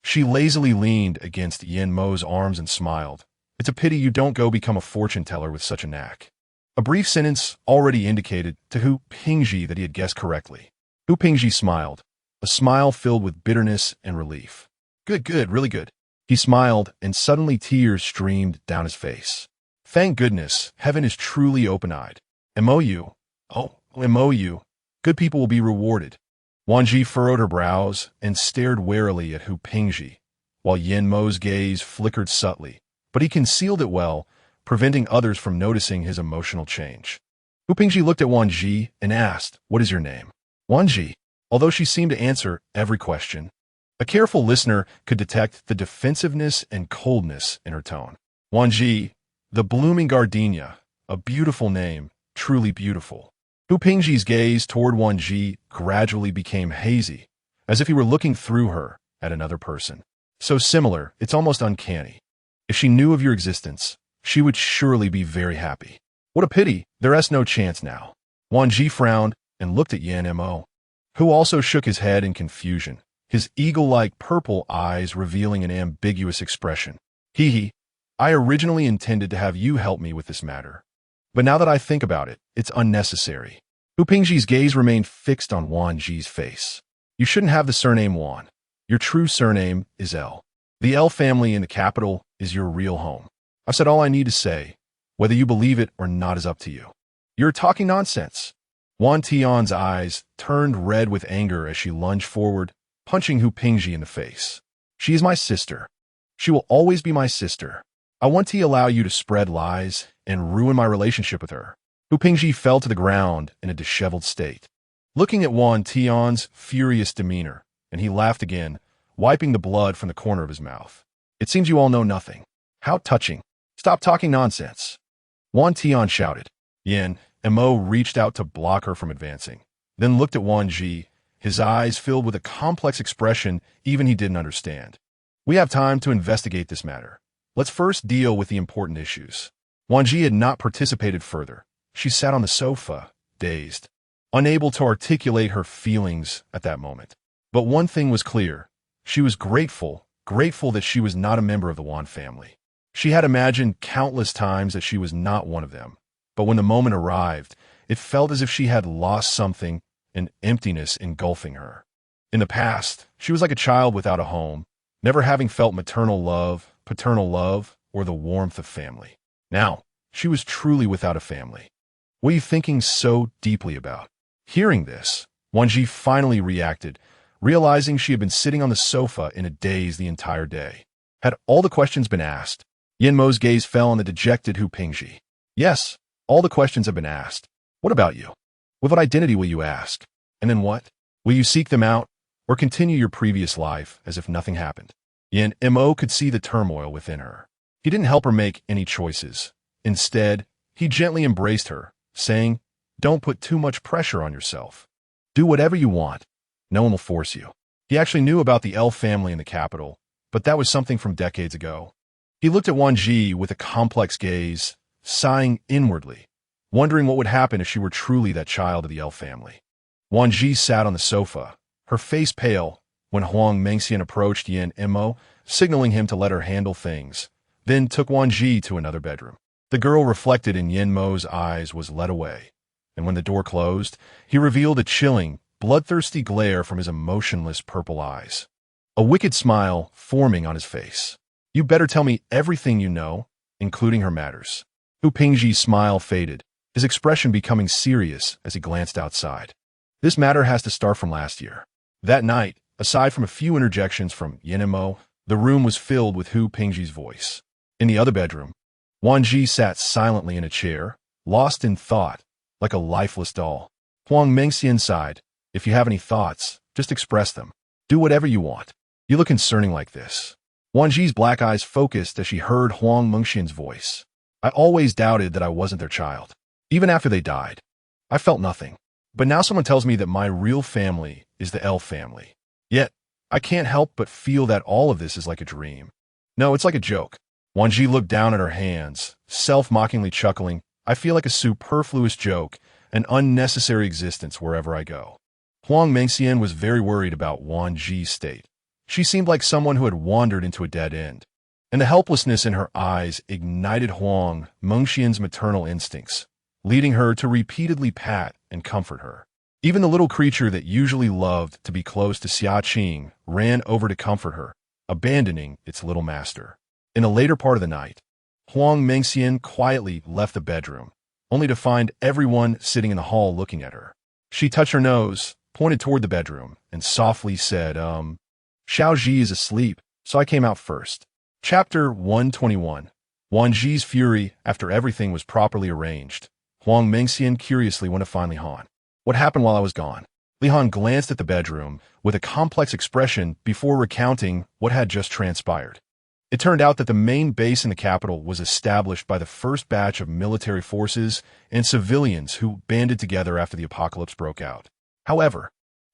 She lazily leaned against Yen Mo's arms and smiled. It's a pity you don't go become a fortune teller with such a knack. A brief sentence already indicated to Hu Pingji that he had guessed correctly. Hu Pingji smiled, a smile filled with bitterness and relief. Good, really good. He smiled, and suddenly tears streamed down his face. Thank goodness, heaven is truly open-eyed. MOU. Oh, MOU. Good people will be rewarded. Wan Zhi furrowed her brows and stared warily at Hu Pingji, while Yen Mo's gaze flickered subtly, but he concealed it well, preventing others from noticing his emotional change. Hu Pingji looked at Wan Zhi and asked, What is your name? Wan Zhi. Although she seemed to answer every question, a careful listener could detect the defensiveness and coldness in her tone. Wan Zhi, the blooming gardenia, a beautiful name, truly beautiful. Hu Pingji's gaze toward Wan Zhi gradually became hazy, as if he were looking through her at another person. So similar, it's almost uncanny. If she knew of your existence, she would surely be very happy. What a pity, there is no chance now. Wan Zhi frowned and looked at Yen Mo, who also shook his head in confusion, his eagle-like purple eyes revealing an ambiguous expression. Hee, I originally intended to have you help me with this matter. But now that I think about it, it's unnecessary. Hu Pingji's gaze remained fixed on Wan Zhi's face. You shouldn't have the surname Wan. Your true surname is L. The L family in the capital is your real home. I've said all I need to say. Whether you believe it or not is up to you. You're talking nonsense. Wan Tian's eyes turned red with anger as she lunged forward, punching Hu Pingji in the face. She is my sister. She will always be my sister. I want to allow you to spread lies and ruin my relationship with her. Hu Pingji fell to the ground in a disheveled state, looking at Wan Tian's furious demeanor, and he laughed again, wiping the blood from the corner of his mouth. It seems you all know nothing. How touching. Stop talking nonsense. Wan Tian shouted. Yen Mo reached out to block her from advancing, then looked at Wan Zhi, his eyes filled with a complex expression even he didn't understand. We have time to investigate this matter. Let's first deal with the important issues. Wan Zhi had not participated further. She sat on the sofa, dazed, unable to articulate her feelings at that moment. But one thing was clear. She was grateful that she was not a member of the Wan family. She had imagined countless times that she was not one of them. But when the moment arrived, it felt as if she had lost something, an emptiness engulfing her. In the past, she was like a child without a home, never having felt maternal love, paternal love, or the warmth of family. Now, she was truly without a family. What are you thinking so deeply about? Hearing this, Wan Zhi finally reacted, realizing she had been sitting on the sofa in a daze the entire day. Had all the questions been asked? Yin Mo's gaze fell on the dejected Hu Pingzhi. Yes, all the questions have been asked. What about you? With what identity will you ask? And then what? Will you seek them out, or continue your previous life as if nothing happened? Yin Mo could see the turmoil within her. He didn't help her make any choices. Instead, he gently embraced her, saying, "Don't put too much pressure on yourself. Do whatever you want. No one will force you." He actually knew about the elf family in the capital, but that was something from decades ago. He looked at Wan Zhi with a complex gaze, sighing inwardly, wondering what would happen if she were truly that child of the elf family. Wan Zhi sat on the sofa, her face pale, when Huang Mengxian approached Yin Mo, signaling him to let her handle things, then took Wan Zhi to another bedroom. The girl reflected in Yin Mo's eyes was led away, and when the door closed, he revealed a chilling, bloodthirsty glare from his emotionless purple eyes. A wicked smile forming on his face. "You better tell me everything you know, including her matters." Hu Pingzhi's smile faded, his expression becoming serious as he glanced outside. "This matter has to start from last year." That night, aside from a few interjections from Yin Mo, the room was filled with Hu Pingzhi's voice. In the other bedroom, Wan Zhi sat silently in a chair, lost in thought, like a lifeless doll. Huang Mengxian sighed, "If you have any thoughts, just express them. Do whatever you want. You look concerning like this." Wan Zhi's black eyes focused as she heard Huang Mengxian's voice. "I always doubted that I wasn't their child. Even after they died, I felt nothing. But now someone tells me that my real family is the elf family. Yet, I can't help but feel that all of this is like a dream. No, it's like a joke." Wan Zhi looked down at her hands, self-mockingly chuckling, "I feel like a superfluous joke, an unnecessary existence wherever I go." Huang Mengxian was very worried about Wan Zhi's state. She seemed like someone who had wandered into a dead end, and the helplessness in her eyes ignited Huang Mengxian's maternal instincts, leading her to repeatedly pat and comfort her. Even the little creature that usually loved to be close to Xia Qing ran over to comfort her, abandoning its little master. In a later part of the night, Huang Mengxian quietly left the bedroom, only to find everyone sitting in the hall looking at her. She touched her nose, pointed toward the bedroom, and softly said, "Xiao Zhi is asleep, so I came out first." Chapter 121. Wan Zhi's fury after everything was properly arranged. Huang Mengxian curiously went to find Li Han. "What happened while I was gone?" Li Han glanced at the bedroom with a complex expression before recounting what had just transpired. It turned out that the main base in the capital was established by the first batch of military forces and civilians who banded together after the apocalypse broke out. However,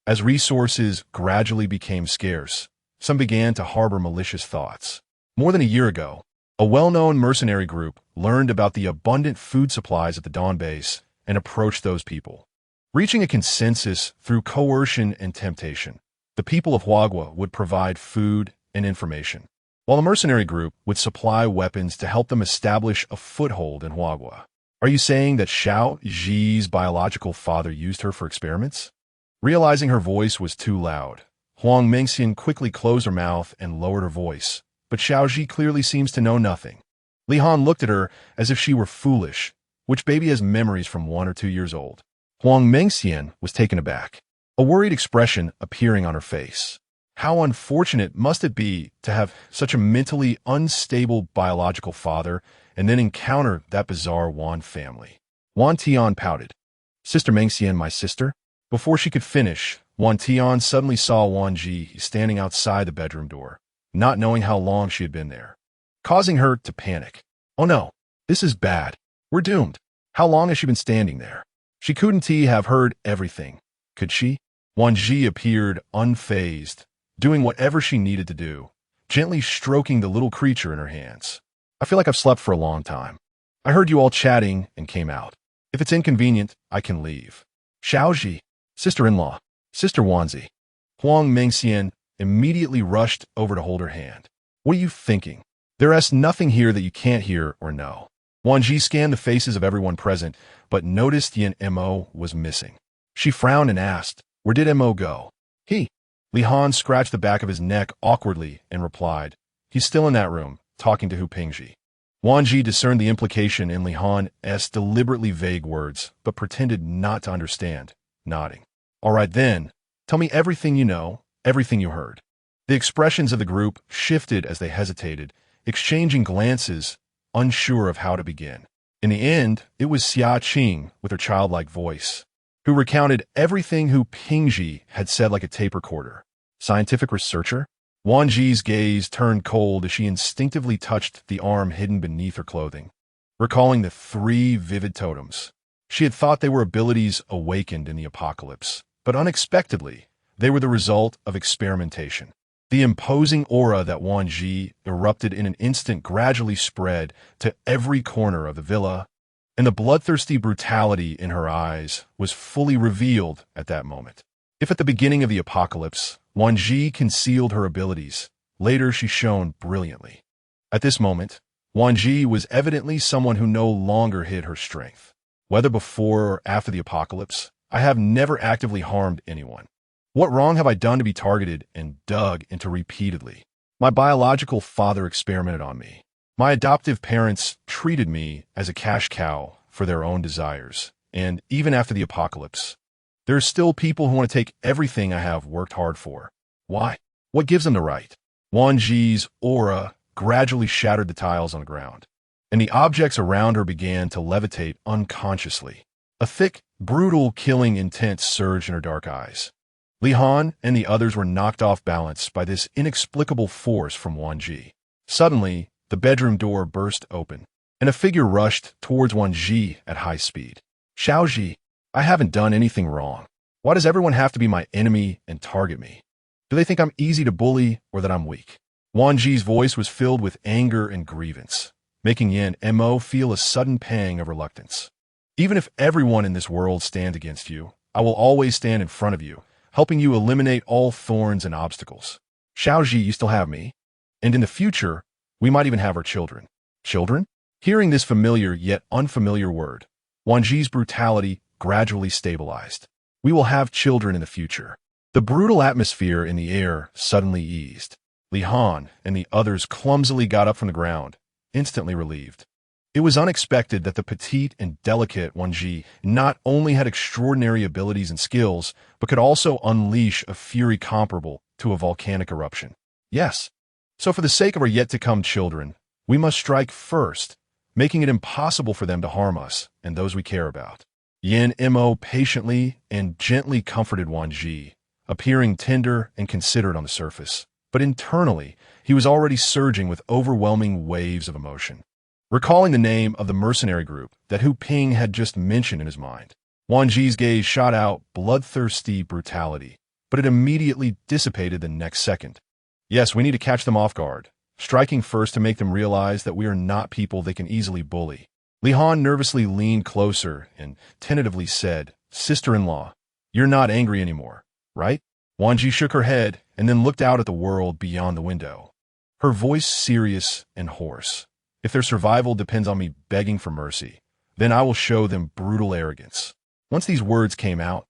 as resources gradually became scarce, some began to harbor malicious thoughts. More than a year ago, a well-known mercenary group learned about the abundant food supplies at the Dawn base and approached those people. Reaching a consensus through coercion and temptation, the people of Huagua would provide food and information, while the mercenary group would supply weapons to help them establish a foothold in Huagua. "Are you saying that Xiao Zhi's biological father used her for experiments?" Realizing her voice was too loud, Huang Mengxian quickly closed her mouth and lowered her voice, but Xiao Zhi clearly seems to know nothing. Li Han looked at her as if she were foolish. Which baby has memories from 1 or 2 years old? Huang Mengxian was taken aback, a worried expression appearing on her face. How unfortunate must it be to have such a mentally unstable biological father and then encounter that bizarre Wan family? Wan Tian pouted. "Sister Mengxian, my sister?" Before she could finish, Wan Tian suddenly saw Wan Zhi standing outside the bedroom door, not knowing how long she had been there, causing her to panic. "Oh no, this is bad. We're doomed. How long has she been standing there?" She couldn't have heard everything, could she? Wan Zhi appeared unfazed, doing whatever she needed to do, gently stroking the little creature in her hands. I feel like I've slept for a long time. I heard you all chatting and came out. If it's inconvenient, I can leave. Xiaozhi, sister-in-law, Sister Wan Zhi. Huang Mengxian immediately rushed over to hold her hand. What are you thinking? There is nothing here that you can't hear or know. Wan Zhi scanned the faces of everyone present, but noticed Yin Mo was missing. She frowned and asked, "Where did Mo go?" Li Han scratched the back of his neck awkwardly and replied, "He's still in that room, talking to Hu Pingji." Wan Zhi discerned the implication in Li Han's deliberately vague words, but pretended not to understand, nodding. "All right then, tell me everything you know, everything you heard." The expressions of the group shifted as they hesitated, exchanging glances, unsure of how to begin. In the end, it was Xia Qing, with her childlike voice, who recounted everything Hu Pingji had said like a tape recorder. Scientific researcher? Wan Zhi's gaze turned cold as she instinctively touched the arm hidden beneath her clothing, recalling the 3 vivid totems. She had thought they were abilities awakened in the apocalypse, but unexpectedly, they were the result of experimentation. The imposing aura that Wan Zhi erupted in an instant gradually spread to every corner of the villa, and the bloodthirsty brutality in her eyes was fully revealed at that moment. If at the beginning of the apocalypse, Wan Zhi concealed her abilities, later she shone brilliantly. At this moment, Wan Zhi was evidently someone who no longer hid her strength. Whether before or after the apocalypse, I have never actively harmed anyone. What wrong have I done to be targeted and dug into repeatedly? My biological father experimented on me. My adoptive parents treated me as a cash cow for their own desires. And even after the apocalypse, there are still people who want to take everything I have worked hard for. Why? What gives them the right? Wan Zhi's aura gradually shattered the tiles on the ground, and the objects around her began to levitate unconsciously. A thick, brutal, killing intent surged in her dark eyes. Li Han and the others were knocked off balance by this inexplicable force from Wan Zhi. Suddenly, the bedroom door burst open, and a figure rushed towards Wan Zhi at high speed. "Xiaozhi, I haven't done anything wrong. Why does everyone have to be my enemy and target me? Do they think I'm easy to bully or that I'm weak?" Wan Zhi's voice was filled with anger and grievance, making Yin Mo feel a sudden pang of reluctance. "Even if everyone in this world stands against you, I will always stand in front of you, helping you eliminate all thorns and obstacles. Xiaozhi, you still have me. And in the future, we might even have our children." Children? Hearing this familiar yet unfamiliar word, Wan Zhi's brutality gradually stabilized. "We will have children in the future." The brutal atmosphere in the air suddenly eased. Li Han and the others clumsily got up from the ground, instantly relieved. It was unexpected that the petite and delicate Wan Zhi not only had extraordinary abilities and skills, but could also unleash a fury comparable to a volcanic eruption. Yes. So for the sake of our yet-to-come children, we must strike first, making it impossible for them to harm us and those we care about. Yin Mo patiently and gently comforted Wan Zhi, appearing tender and considerate on the surface. But internally, he was already surging with overwhelming waves of emotion. Recalling the name of the mercenary group that Hu Ping had just mentioned in his mind, Wan Zhi's gaze shot out bloodthirsty brutality, but it immediately dissipated the next second. Yes, we need to catch them off guard, striking first to make them realize that we are not people they can easily bully. Li Han nervously leaned closer and tentatively said, "Sister-in-law, you're not angry anymore, right?" Wan Zhi shook her head and then looked out at the world beyond the window, her voice serious and hoarse. "If their survival depends on me begging for mercy, then I will show them brutal arrogance." Once these words came out,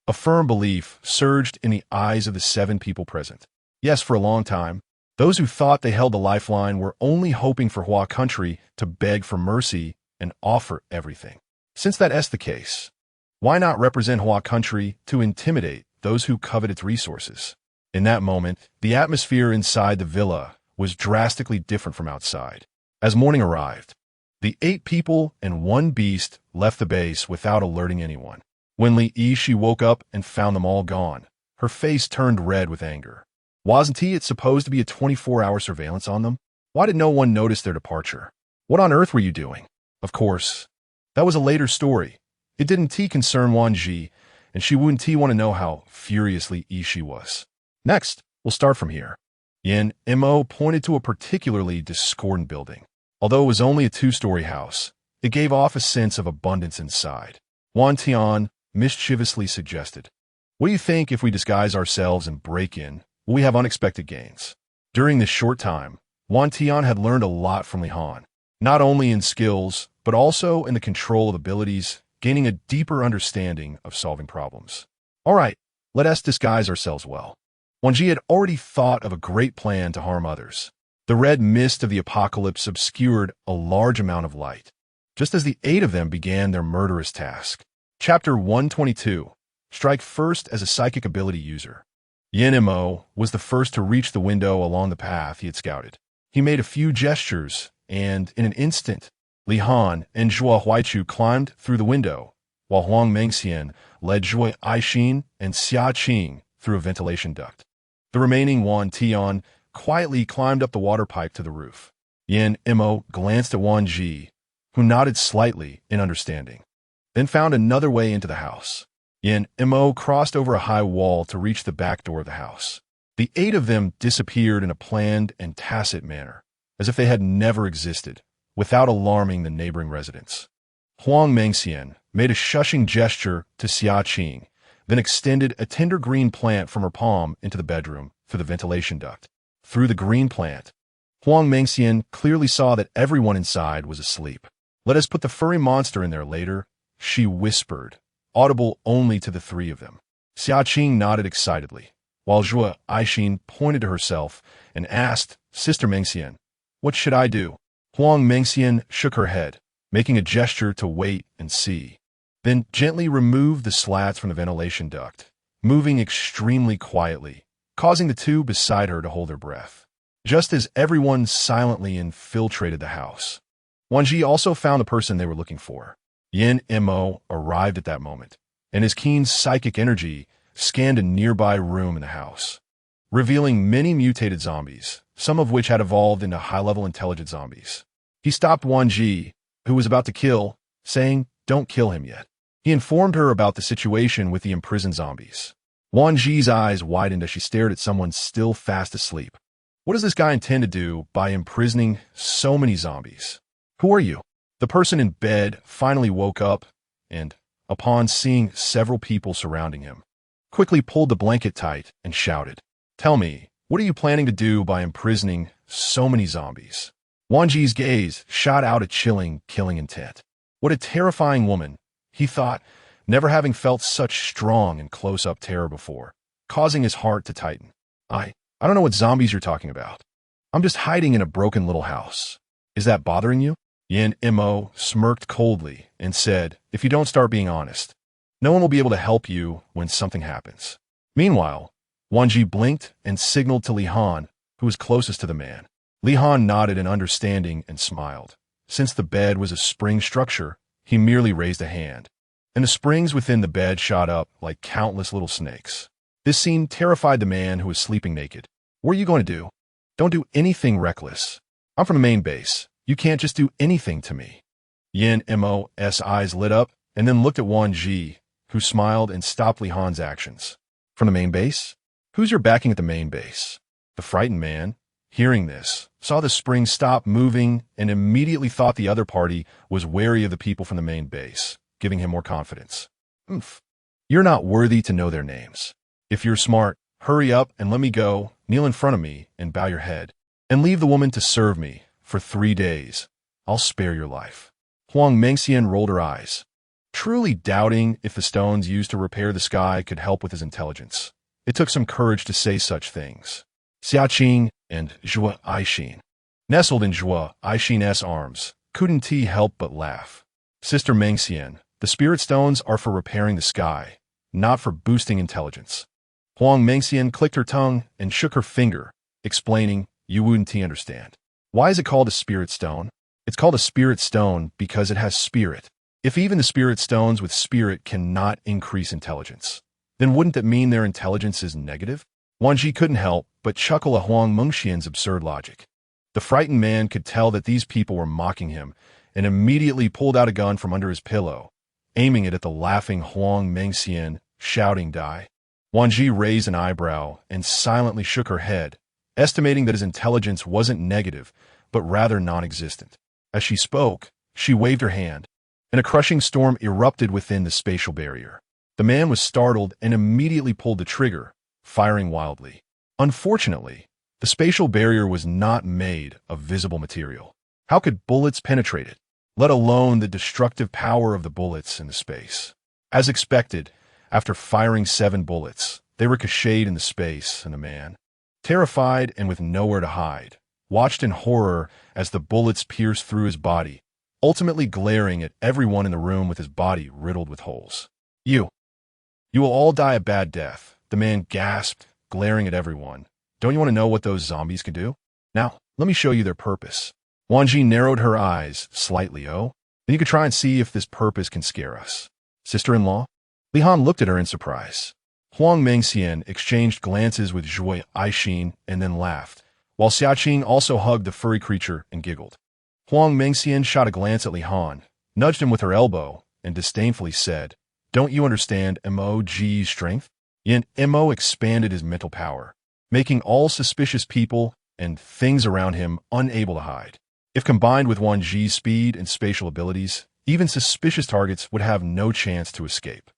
a firm belief surged in the eyes of the 7 people present. Yes, for a long time, those who thought they held the lifeline were only hoping for Hua country to beg for mercy and offer everything. Since that is the case, why not represent Hua country to intimidate those who covet its resources? In that moment, the atmosphere inside the villa was drastically different from outside. As morning arrived, the 8 people and 1 beast left the base without alerting anyone. When Li Yishi woke up and found them all gone, her face turned red with anger. Wasn't it supposed to be a 24-hour surveillance on them? Why did no one notice their departure? What on earth were you doing? Of course, that was a later story. It didn't concern Wan Zhi, and she wouldn't want to know how furiously she was. Next, we'll start from here. Yin Mo pointed to a particularly discordant building. Although it was only a two-story house, it gave off a sense of abundance inside. Wan Tian mischievously suggested, "What do you think if we disguise ourselves and break in? Will we have unexpected gains?" During this short time, Wan Tian had learned a lot from Li Han, not only in skills, but also in the control of abilities, gaining a deeper understanding of solving problems. All right, let us disguise ourselves well. Wan Zhi had already thought of a great plan to harm others. The red mist of the apocalypse obscured a large amount of light, just as the 8 of them began their murderous task. Chapter 122. Strike first as a psychic ability user. Yin Mo was the first to reach the window along the path he had scouted. He made a few gestures, and in an instant, Li Han and Zhuo Huaichu climbed through the window, while Huang Mengxian led Zhuo Aixin and Xia Qing through a ventilation duct. The remaining Wan Tian quietly climbed up the water pipe to the roof. Yin Mo glanced at Wan Zhi, who nodded slightly in understanding, then found another way into the house. Yin Mo crossed over a high wall to reach the back door of the house. The 8 of them disappeared in a planned and tacit manner, as if they had never existed, without alarming the neighboring residents. Huang Mengxian made a shushing gesture to Xia Qing, then extended a tender green plant from her palm into the bedroom through the ventilation duct. Through the green plant, Huang Mengxian clearly saw that everyone inside was asleep. "Let us put the furry monster in there later," she whispered, audible only to the 3 of them. Xia Qing nodded excitedly, while Zhuo Aixin pointed to herself and asked, "Sister Mengxian, what should I do?" Huang Mengxian shook her head, making a gesture to wait and see, then gently removed the slats from the ventilation duct, moving extremely quietly, causing the 2 beside her to hold their breath. Just as everyone silently infiltrated the house, Wan Zhi also found the person they were looking for. Yin Mo arrived at that moment, and his keen psychic energy scanned a nearby room in the house, revealing many mutated zombies, some of which had evolved into high-level intelligent zombies. He stopped Wan Zhi, who was about to kill, saying, "Don't kill him yet." He informed her about the situation with the imprisoned zombies. Wan Zhi's eyes widened as she stared at someone still fast asleep. What does this guy intend to do by imprisoning so many zombies? "Who are you?" The person in bed finally woke up and, upon seeing several people surrounding him, quickly pulled the blanket tight and shouted, "Tell me, what are you planning to do by imprisoning so many zombies?" Wan Zhi's gaze shot out a chilling, killing intent. What a terrifying woman, he thought, never having felt such strong and close-up terror before, causing his heart to tighten. I don't know what zombies you're talking about. I'm just hiding in a broken little house. Is that bothering you?" Yin Mo smirked coldly and said, "If you don't start being honest, no one will be able to help you when something happens." Meanwhile, Wan Zhi blinked and signaled to Li Han, who was closest to the man. Li Han nodded in understanding and smiled. Since the bed was a spring structure, he merely raised a hand, and the springs within the bed shot up like countless little snakes. This scene terrified the man who was sleeping naked. "What are you going to do?" "Don't do anything reckless. I'm from the main base. You can't just do anything to me." Yin Mo's eyes lit up and then looked at Wan Zhi, who smiled and stopped Li Han's actions. "From the main base? Who's your backing at the main base?" The frightened man, hearing this, saw the spring stop moving and immediately thought the other party was wary of the people from the main base, giving him more confidence. "Oomph. You're not worthy to know their names. If you're smart, hurry up and let me go, kneel in front of me and bow your head, and leave the woman to serve me. For 3 days, I'll spare your life." Huang Mengxian rolled her eyes, truly doubting if the stones used to repair the sky could help with his intelligence. It took some courage to say such things. Xia Qing and Zhuo Aixin, nestled in Zhuo Aixin's arms, couldn't he help but laugh. "Sister Mengxian, the spirit stones are for repairing the sky, not for boosting intelligence." Huang Mengxian clicked her tongue and shook her finger, explaining, "You wouldn't understand. Why is it called a spirit stone? It's called a spirit stone because it has spirit. If even the spirit stones with spirit cannot increase intelligence, then wouldn't that mean their intelligence is negative?" Wan Zhi couldn't help but chuckle at Huang Mengxian's absurd logic. The frightened man could tell that these people were mocking him and immediately pulled out a gun from under his pillow, aiming it at the laughing Huang Mengxian shouting die. Wan Zhi raised an eyebrow and silently shook her head, estimating that his intelligence wasn't negative, but rather non-existent. As she spoke, she waved her hand, and a crushing storm erupted within the spatial barrier. The man was startled and immediately pulled the trigger, firing wildly. Unfortunately, the spatial barrier was not made of visible material. How could bullets penetrate it, let alone the destructive power of the bullets in the space? As expected, after firing 7 bullets, they ricocheted in the space, and the man, terrified and with nowhere to hide, watched in horror as the bullets pierced through his body, ultimately glaring at everyone in the room with his body riddled with holes. You will all die a bad death, the man gasped, glaring at everyone. Don't you want to know what those zombies can do? Now, let me show you their purpose. Wan Zhi narrowed her eyes slightly. Oh, then you could try and see if this purpose can scare us. Sister-in-law? Li Han looked at her in surprise. Huang Mengxian exchanged glances with Zhuai Aixin and then laughed, while Xiaqing also hugged the furry creature and giggled. Huang Mengxian shot a glance at Li Han, nudged him with her elbow, and disdainfully said, "Don't you understand Mo's strength?" Yin Mo expanded his mental power, making all suspicious people and things around him unable to hide. If combined with Wan Zhi's speed and spatial abilities, even suspicious targets would have no chance to escape.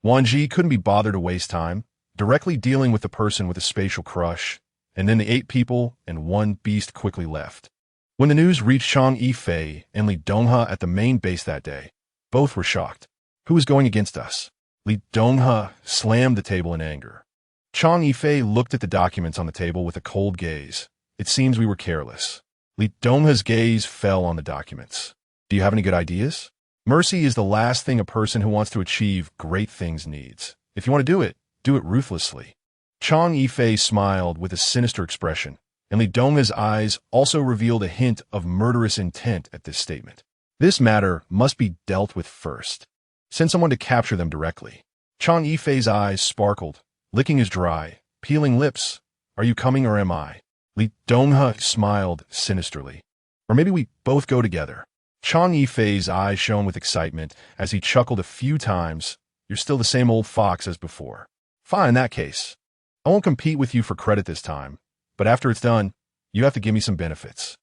Wan Zhi couldn't be bothered to waste time, directly dealing with the person with a spatial crush, and then the 8 people and 1 beast quickly left. When the news reached Chang Yifei and Li Donghe at the main base that day, both were shocked. Who was going against us? Li Donghe slammed the table in anger. Chang Yifei looked at the documents on the table with a cold gaze. It seems we were careless. Li Donghe's gaze fell on the documents. Do you have any good ideas? Mercy is the last thing a person who wants to achieve great things needs. If you want to do it ruthlessly. Chang Yifei smiled with a sinister expression, and Li Donghe's eyes also revealed a hint of murderous intent at this statement. This matter must be dealt with first. Send someone to capture them directly. Chang Yifei's eyes sparkled, licking his dry, peeling lips. Are you coming or am I? Li Donghe smiled sinisterly. Or maybe we both go together. Chang Yifei's eyes shone with excitement as he chuckled a few times. You're still the same old fox as before. Fine, in that case. I won't compete with you for credit this time, but after it's done, you have to give me some benefits.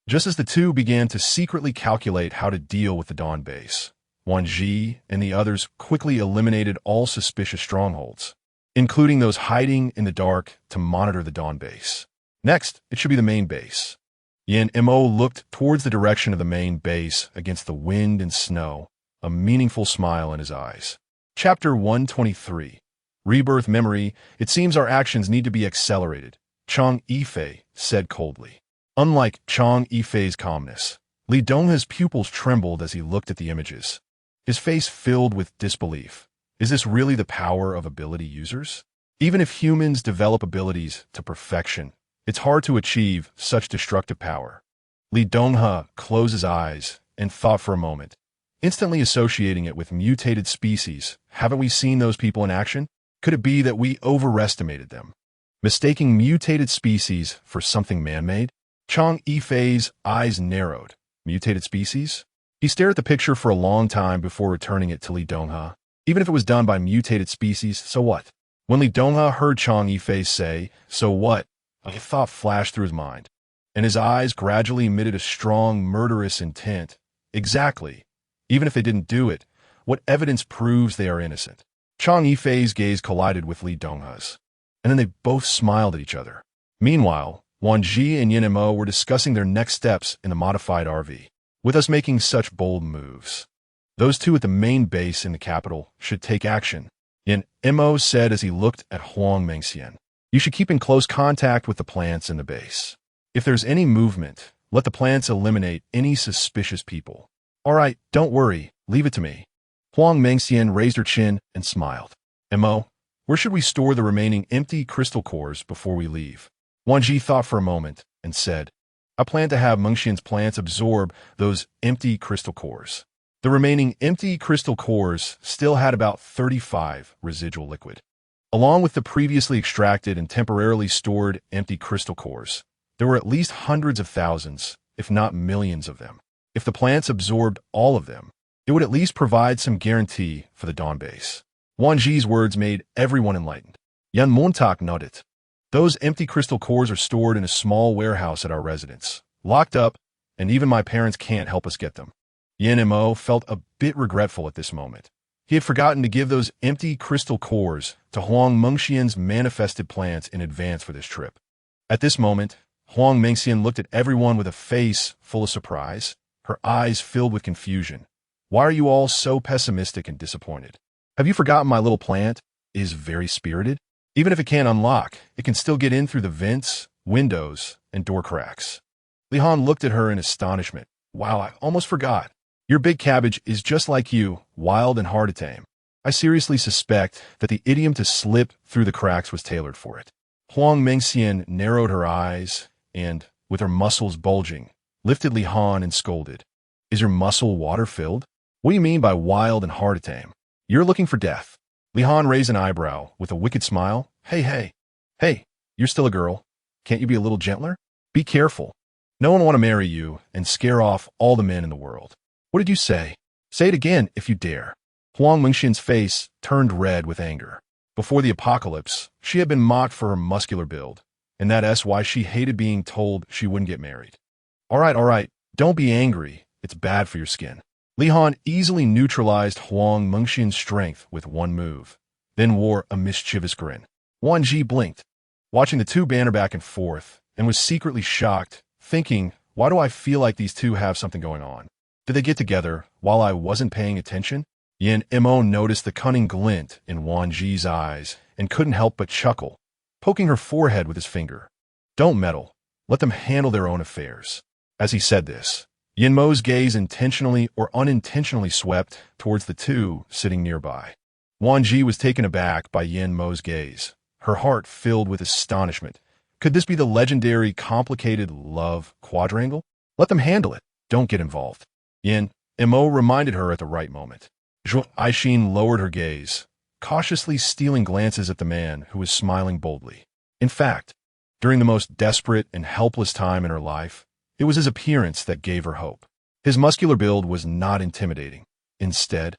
Just as the two began to secretly calculate how to deal with the Dawn base, Wan Zhi and the others quickly eliminated all suspicious strongholds, including those hiding in the dark to monitor the Dawn base. Next, it should be the main base. Yin Mo looked towards the direction of the main base against the wind and snow, a meaningful smile in his eyes. Chapter 123. Rebirth Memory. It seems our actions need to be accelerated, Chang Yifei said coldly. Unlike Chang Yifei's calmness, Li Donghe's pupils trembled as he looked at the images. His face filled with disbelief. Is this really the power of ability users? Even if humans develop abilities to perfection, it's hard to achieve such destructive power. Li Donghe closed his eyes and thought for a moment, instantly associating it with mutated species. Haven't we seen those people in action? Could it be that we overestimated them, mistaking mutated species for something man-made? Chang Yifei's eyes narrowed. Mutated species? He stared at the picture for a long time before returning it to Li Donghe. Even if it was done by mutated species, so what? When Li Donghe heard Chang Yifei say, "So what?" a thought flashed through his mind, and his eyes gradually emitted a strong, murderous intent. Exactly. Even if they didn't do it, what evidence proves they are innocent? Chang Yifei's gaze collided with Li Donghe's, and then they both smiled at each other. Meanwhile, Wan Zhi and Yin Mo were discussing their next steps in the modified RV. With us making such bold moves, those two at the main base in the capital should take action, Yin Mo said as he looked at Huang Mengxian. You should keep in close contact with the plants in the base. If there's any movement, let the plants eliminate any suspicious people. All right, don't worry, leave it to me. Huang Mengxian raised her chin and smiled. Mo, where should we store the remaining empty crystal cores before we leave? Wan Zhi thought for a moment and said, I plan to have Mengxian's plants absorb those empty crystal cores. The remaining empty crystal cores still had about 35 residual liquid. Along with the previously extracted and temporarily stored empty crystal cores, there were at least hundreds of thousands, if not millions of them. If the plants absorbed all of them, it would at least provide some guarantee for the Dawn base. Wan Zhi's words made everyone enlightened. Yan Montak nodded. Those empty crystal cores are stored in a small warehouse at our residence, locked up, and even my parents can't help us get them. Yin Mo felt a bit regretful at this moment. He had forgotten to give those empty crystal cores to Huang Mengxian's manifested plans in advance for this trip. At this moment, Huang Mengxian looked at everyone with a face full of surprise, her eyes filled with confusion. Why are you all so pessimistic and disappointed? Have you forgotten my little plant is very spirited? Even if it can't unlock, it can still get in through the vents, windows, and door cracks. Li Han looked at her in astonishment. Wow, I almost forgot. Your big cabbage is just like you, wild and hard to tame. I seriously suspect that the idiom to slip through the cracks was tailored for it. Huang Mengxian narrowed her eyes and, with her muscles bulging, lifted Li Han and scolded. Is your muscle water-filled? What do you mean by wild and hard to tame? You're looking for death. Li Han raised an eyebrow with a wicked smile. Hey, you're still a girl. Can't you be a little gentler? Be careful. No one want to marry you and scare off all the men in the world. What did you say? Say it again if you dare. Huang Mengxian's face turned red with anger. Before the apocalypse, she had been mocked for her muscular build, and that's why she hated being told she wouldn't get married. All right, don't be angry. It's bad for your skin. Li Han easily neutralized Huang Mengxian's strength with one move, then wore a mischievous grin. Wan Zhi blinked, watching the two banter back and forth, and was secretly shocked, thinking, why do I feel like these two have something going on? Did they get together while I wasn't paying attention? Yin Mo noticed the cunning glint in Wan Zhi's eyes and couldn't help but chuckle, poking her forehead with his finger. Don't meddle. Let them handle their own affairs. As he said this, Yin Mo's gaze intentionally or unintentionally swept towards the two sitting nearby. Wan Zhi was taken aback by Yin Mo's gaze, her heart filled with astonishment. Could this be the legendary complicated love quadrangle? Let them handle it. Don't get involved. Yin Mo reminded her at the right moment. Zhuo Aishin lowered her gaze, cautiously stealing glances at the man who was smiling boldly. In fact, during the most desperate and helpless time in her life, it was his appearance that gave her hope. His muscular build was not intimidating. Instead,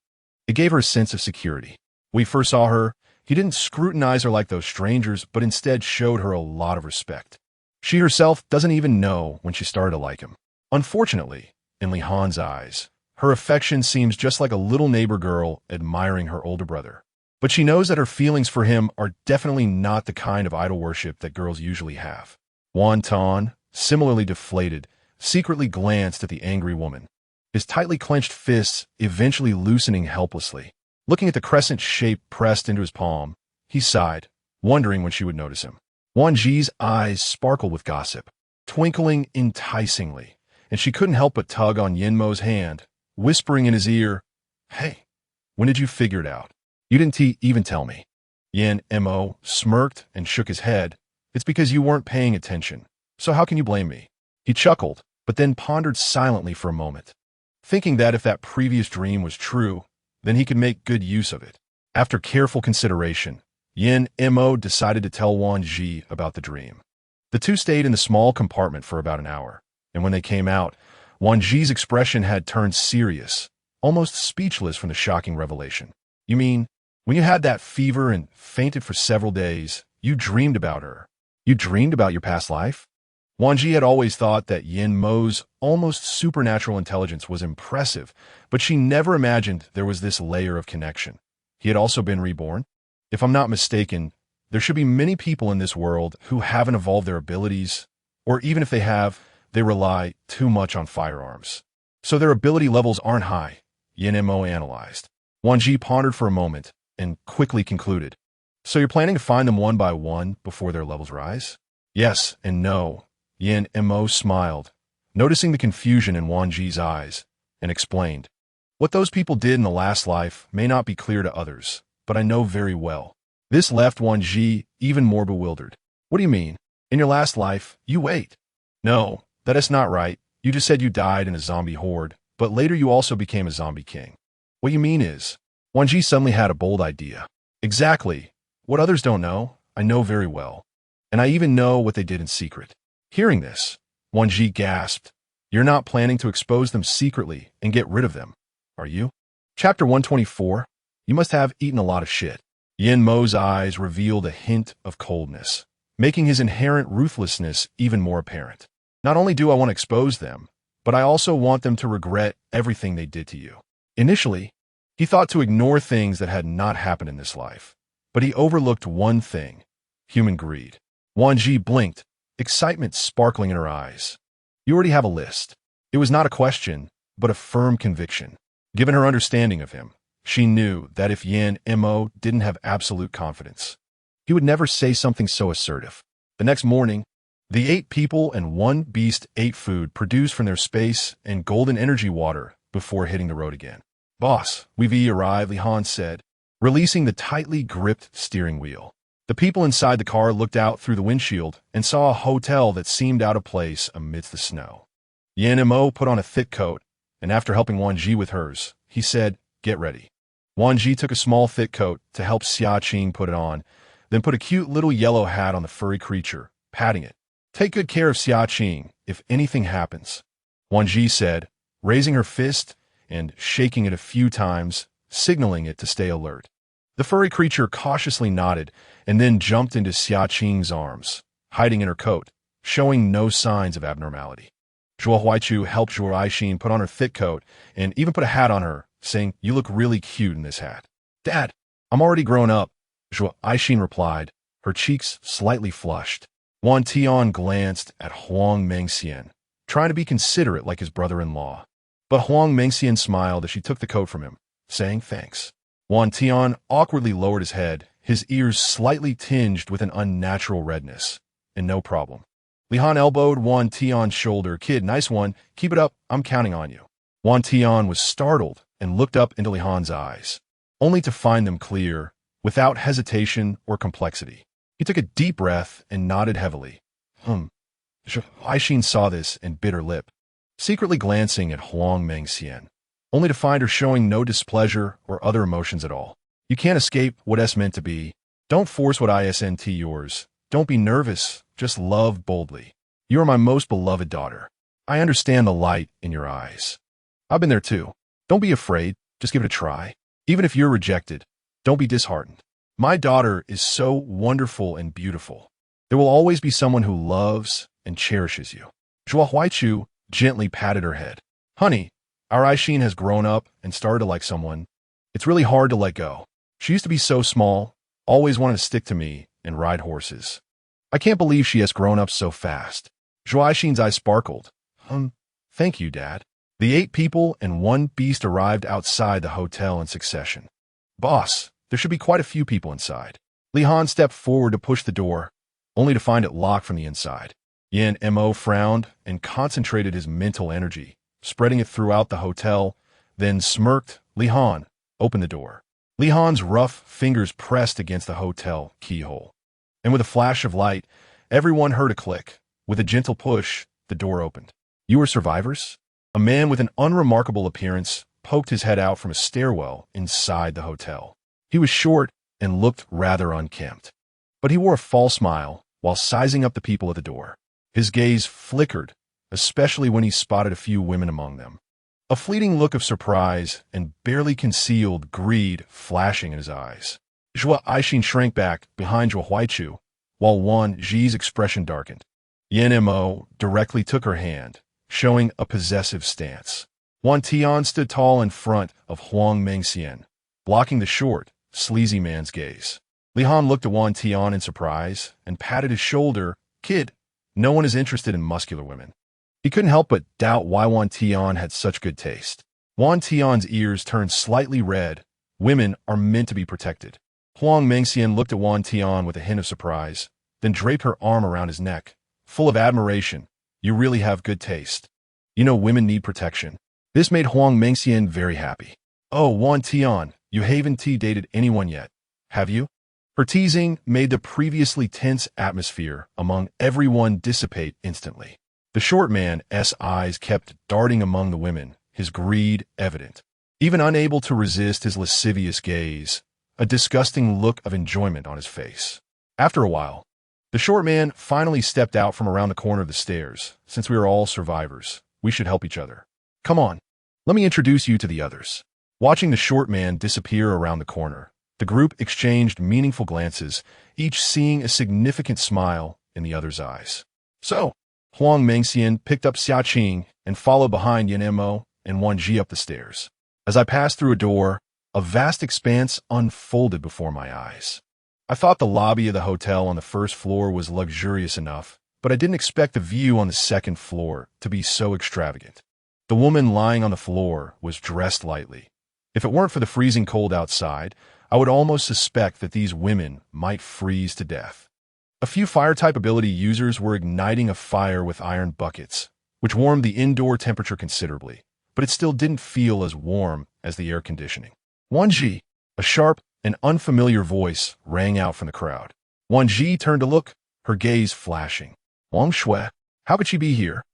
it gave her a sense of security. When we first saw her, he didn't scrutinize her like those strangers, but instead showed her a lot of respect. She herself doesn't even know when she started to like him. Unfortunately, in Li Han's eyes, her affection seems just like a little neighbor girl admiring her older brother. But she knows that her feelings for him are definitely not the kind of idol worship that girls usually have. Wan Tan, similarly deflated, secretly glanced at the angry woman, his tightly clenched fists eventually loosening helplessly. Looking at the crescent shape pressed into his palm, he sighed, wondering when she would notice him. Wan Zhi's eyes sparkled with gossip, twinkling enticingly, and she couldn't help but tug on Yin Mo's hand, whispering in his ear, Hey, when did you figure it out? You didn't even tell me. Yin Mo smirked and shook his head. It's because you weren't paying attention. So how can you blame me? He chuckled, but then pondered silently for a moment, thinking that if that previous dream was true, then he could make good use of it. After careful consideration, Yin Mo decided to tell Wan Zhi about the dream. The two stayed in the small compartment for about an hour, and when they came out, Wan Zhi's expression had turned serious, almost speechless from the shocking revelation. You mean, when you had that fever and fainted for several days, you dreamed about her? You dreamed about your past life? Wan Zhi had always thought that Yin Mo's almost supernatural intelligence was impressive, but she never imagined there was this layer of connection. He had also been reborn. If I'm not mistaken, there should be many people in this world who haven't evolved their abilities, or even if they have, they rely too much on firearms. So their ability levels aren't high, Yin Mo analyzed. Wan Zhi pondered for a moment and quickly concluded. So you're planning to find them one by one before their levels rise? Yes and no. Yin Mo smiled, noticing the confusion in Wan Zhi's eyes, and explained. What those people did in the last life may not be clear to others, but I know very well. This left Wan Zhi even more bewildered. What do you mean? In your last life, you ate? No, that is not right. You just said you died in a zombie horde, but later you also became a zombie king. What you mean is, Wan Zhi suddenly had a bold idea. Exactly. What others don't know, I know very well. And I even know what they did in secret. Hearing this, Wan Zhi gasped. You're not planning to expose them secretly and get rid of them, are you? Chapter 124. You must have eaten a lot of shit. Yin Mo's eyes revealed a hint of coldness, making his inherent ruthlessness even more apparent. Not only do I want to expose them, but I also want them to regret everything they did to you. Initially, he thought to ignore things that had not happened in this life, but he overlooked one thing: human greed. Wan Zhi blinked, excitement sparkling in her eyes. You already have a list. It was not a question, but a firm conviction. Given her understanding of him, she knew that if Yin Mo didn't have absolute confidence, he would never say something so assertive. The next morning, the 8 people and 1 beast ate food produced from their space and golden energy water before hitting the road again. Boss, we've arrived, Li Han said, releasing the tightly gripped steering wheel. The people inside the car looked out through the windshield and saw a hotel that seemed out of place amidst the snow. Yin Mo put on a thick coat, and after helping Wan Zhi with hers, he said, "Get ready." Wan Zhi took a small thick coat to help Xia Qing put it on, then put a cute little yellow hat on the furry creature, patting it. "Take good care of Xia Qing if anything happens," Wan Zhi said, raising her fist and shaking it a few times, signaling it to stay alert. The furry creature cautiously nodded and then jumped into Xia Qing's arms, hiding in her coat, showing no signs of abnormality. Zhuo Huaichu helped Zhuo Aixin put on her thick coat and even put a hat on her, saying, "You look really cute in this hat." "Dad, I'm already grown up," Zhuo Aixin replied, her cheeks slightly flushed. Wan Tian glanced at Huang Mengxian, trying to be considerate like his brother-in-law. But Huang Mengxian smiled as she took the coat from him, saying thanks. Wan Tian awkwardly lowered his head, his ears slightly tinged with an unnatural redness. "And no problem." Li Han elbowed Wan Tian's shoulder. "Kid, nice one. Keep it up. I'm counting on you." Wan Tian was startled and looked up into Li Han's eyes, only to find them clear, without hesitation or complexity. He took a deep breath and nodded heavily. Aixin saw this and bit her lip, secretly glancing at Huang Mengxian, only to find her showing no displeasure or other emotions at all. "You can't escape what S meant to be. Don't force what isn't yours. Don't be nervous. Just love boldly. You are my most beloved daughter. I understand the light in your eyes. I've been there too. Don't be afraid. Just give it a try. Even if you're rejected, don't be disheartened. My daughter is so wonderful and beautiful. There will always be someone who loves and cherishes you." Zhuo Huaichu gently patted her head. "Honey, our Aixin has grown up and started to like someone. It's really hard to let go. She used to be so small, always wanted to stick to me and ride horses. I can't believe she has grown up so fast." Zhuo Aixin's eyes sparkled. Thank you, Dad." The 8 people and 1 beast arrived outside the hotel in succession. "Boss, there should be quite a few people inside." Li Han stepped forward to push the door, only to find it locked from the inside. Yin Mo frowned and concentrated his mental energy, spreading it throughout the hotel, then smirked. "Li Han, open the door." Li Han's rough fingers pressed against the hotel keyhole, and with a flash of light, everyone heard a click. With a gentle push, the door opened. "You are survivors?" A man with an unremarkable appearance poked his head out from a stairwell inside the hotel. He was short and looked rather unkempt, but he wore a false smile while sizing up the people at the door. His gaze flickered, especially when he spotted a few women among them. A fleeting look of surprise and barely concealed greed flashing in his eyes. Zhuo Aixin shrank back behind Zhuo Huaichu, while Wan Zhi's expression darkened. Yin Mo directly took her hand, showing a possessive stance. Wan Tian stood tall in front of Huang Mengxian, blocking the short, sleazy man's gaze. Li Han looked at Wan Tian in surprise and patted his shoulder. "Kid, no one is interested in muscular women." He couldn't help but doubt why Wan Tian had such good taste. Wan Tian's ears turned slightly red. Women are meant to be protected. Huang Mengxian looked at Wan Tian with a hint of surprise, then draped her arm around his neck, full of admiration. "You really have good taste. You know women need protection." This made Huang Mengxian very happy. "Oh, Wan Tian, you haven't dated anyone yet, have you?" Her teasing made the previously tense atmosphere among everyone dissipate instantly. The short man's eyes kept darting among the women, his greed evident. Even unable to resist his lascivious gaze, a disgusting look of enjoyment on his face. After a while, the short man finally stepped out from around the corner of the stairs. "Since we are all survivors, we should help each other. Come on, let me introduce you to the others." Watching the short man disappear around the corner, the group exchanged meaningful glances, each seeing a significant smile in the other's eyes. So, Huang Mengxian picked up Xiaqing and followed behind Yan Mo and Wan Zhi up the stairs. As I passed through a door, a vast expanse unfolded before my eyes. I thought the lobby of the hotel on the first floor was luxurious enough, but I didn't expect the view on the second floor to be so extravagant. The woman lying on the floor was dressed lightly. If it weren't for the freezing cold outside, I would almost suspect that these women might freeze to death. A few fire-type ability users were igniting a fire with iron buckets, which warmed the indoor temperature considerably, but it still didn't feel as warm as the air conditioning. Wan Zhi, a sharp and unfamiliar voice rang out from the crowd. Wan Zhi turned to look, her gaze flashing. Wang Shui, how could she be here?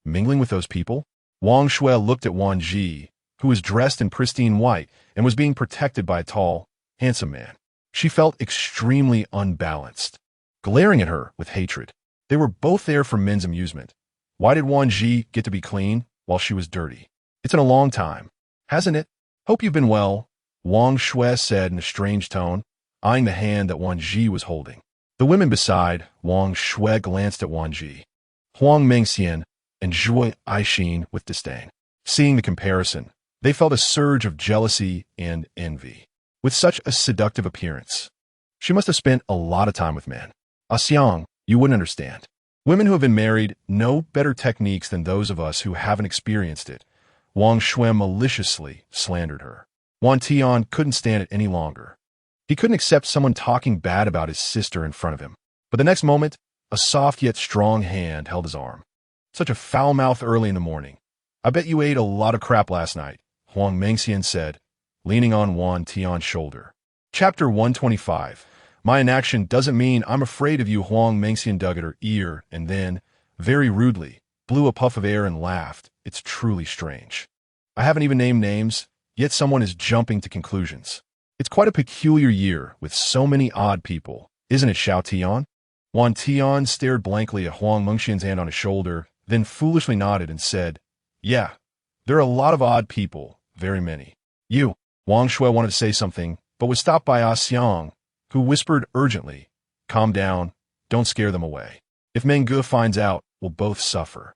Mingling with those people? Wang Shui looked at Wan Zhi, who was dressed in pristine white and was being protected by a tall, handsome man. She felt extremely unbalanced, glaring at her with hatred. They were both there for men's amusement. Why did Wan Zhi get to be clean while she was dirty? It's been a long time, hasn't it? Hope you've been well, Wang Shui said in a strange tone, eyeing the hand that Wan Zhi was holding. The women beside Wang Shui glanced at Wan Zhi, Huang Mengxian, and Zhui Aixin with disdain. Seeing the comparison, they felt a surge of jealousy and envy. With such a seductive appearance, she must have spent a lot of time with men. Xiang, you wouldn't understand. Women who have been married know better techniques than those of us who haven't experienced it. Wang Shui maliciously slandered her. Wan Tian couldn't stand it any longer. He couldn't accept someone talking bad about his sister in front of him. But the next moment, a soft yet strong hand held his arm. Such a foul mouth early in the morning. I bet you ate a lot of crap last night, Huang Mengxian said, leaning on Wan Tian's shoulder. Chapter 125. My inaction doesn't mean I'm afraid of you, Huang Mengxian dug at her ear and then, very rudely, blew a puff of air and laughed. It's truly strange. I haven't even named names, yet someone is jumping to conclusions. It's quite a peculiar year with so many odd people, isn't it, Xiao Tian? Wan Tian stared blankly at Huang Mengxian's hand on his shoulder, then foolishly nodded and said, Yeah, there are a lot of odd people, very many. You, Wang Shui wanted to say something, but was stopped by Xiang, who whispered urgently, Calm down, don't scare them away. If Meng Ge finds out, we'll both suffer.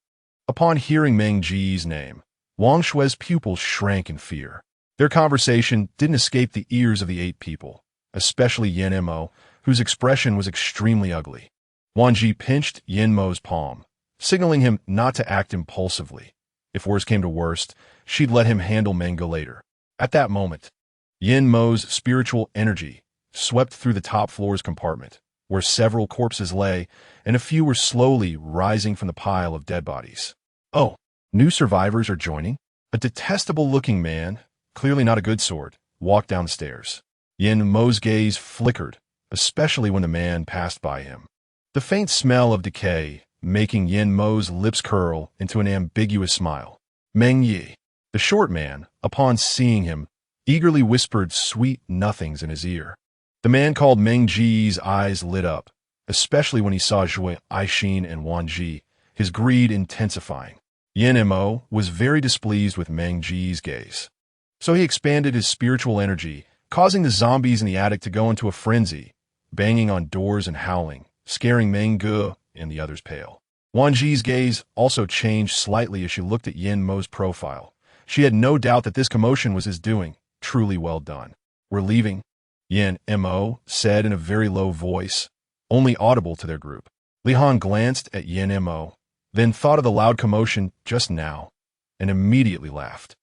Upon hearing Meng Ji's name, Wang Shui's pupils shrank in fear. Their conversation didn't escape the ears of the 8 people, especially Yan Mo, whose expression was extremely ugly. Wan Zhi pinched Yan Mo's palm, signaling him not to act impulsively. If worse came to worst, she'd let him handle Meng Ge later. At that moment, Yan Mo's spiritual energy swept through the top floor's compartment, where several corpses lay, and a few were slowly rising from the pile of dead bodies. Oh, new survivors are joining? A detestable-looking man, clearly not a good sort, walked down the stairs. Yan Mo's gaze flickered, especially when the man passed by him. The faint smell of decay making Yan Mo's lips curl into an ambiguous smile. Meng Yi, the short man, upon seeing him, eagerly whispered sweet nothings in his ear. The man called Meng Ji's eyes lit up, especially when he saw Zhui Aixin and Wan Zhi, his greed intensifying. Yan Mo was very displeased with Meng Ji's gaze. So he expanded his spiritual energy, causing the zombies in the attic to go into a frenzy, banging on doors and howling, scaring Meng Ge and the others pale. Wan Zhi's gaze also changed slightly as she looked at Yan Mo's profile. She had no doubt that this commotion was his doing. Truly well done. We're leaving, Yan Mo said in a very low voice, only audible to their group. Li Han glanced at Yan Mo, then thought of the loud commotion just now, and immediately laughed.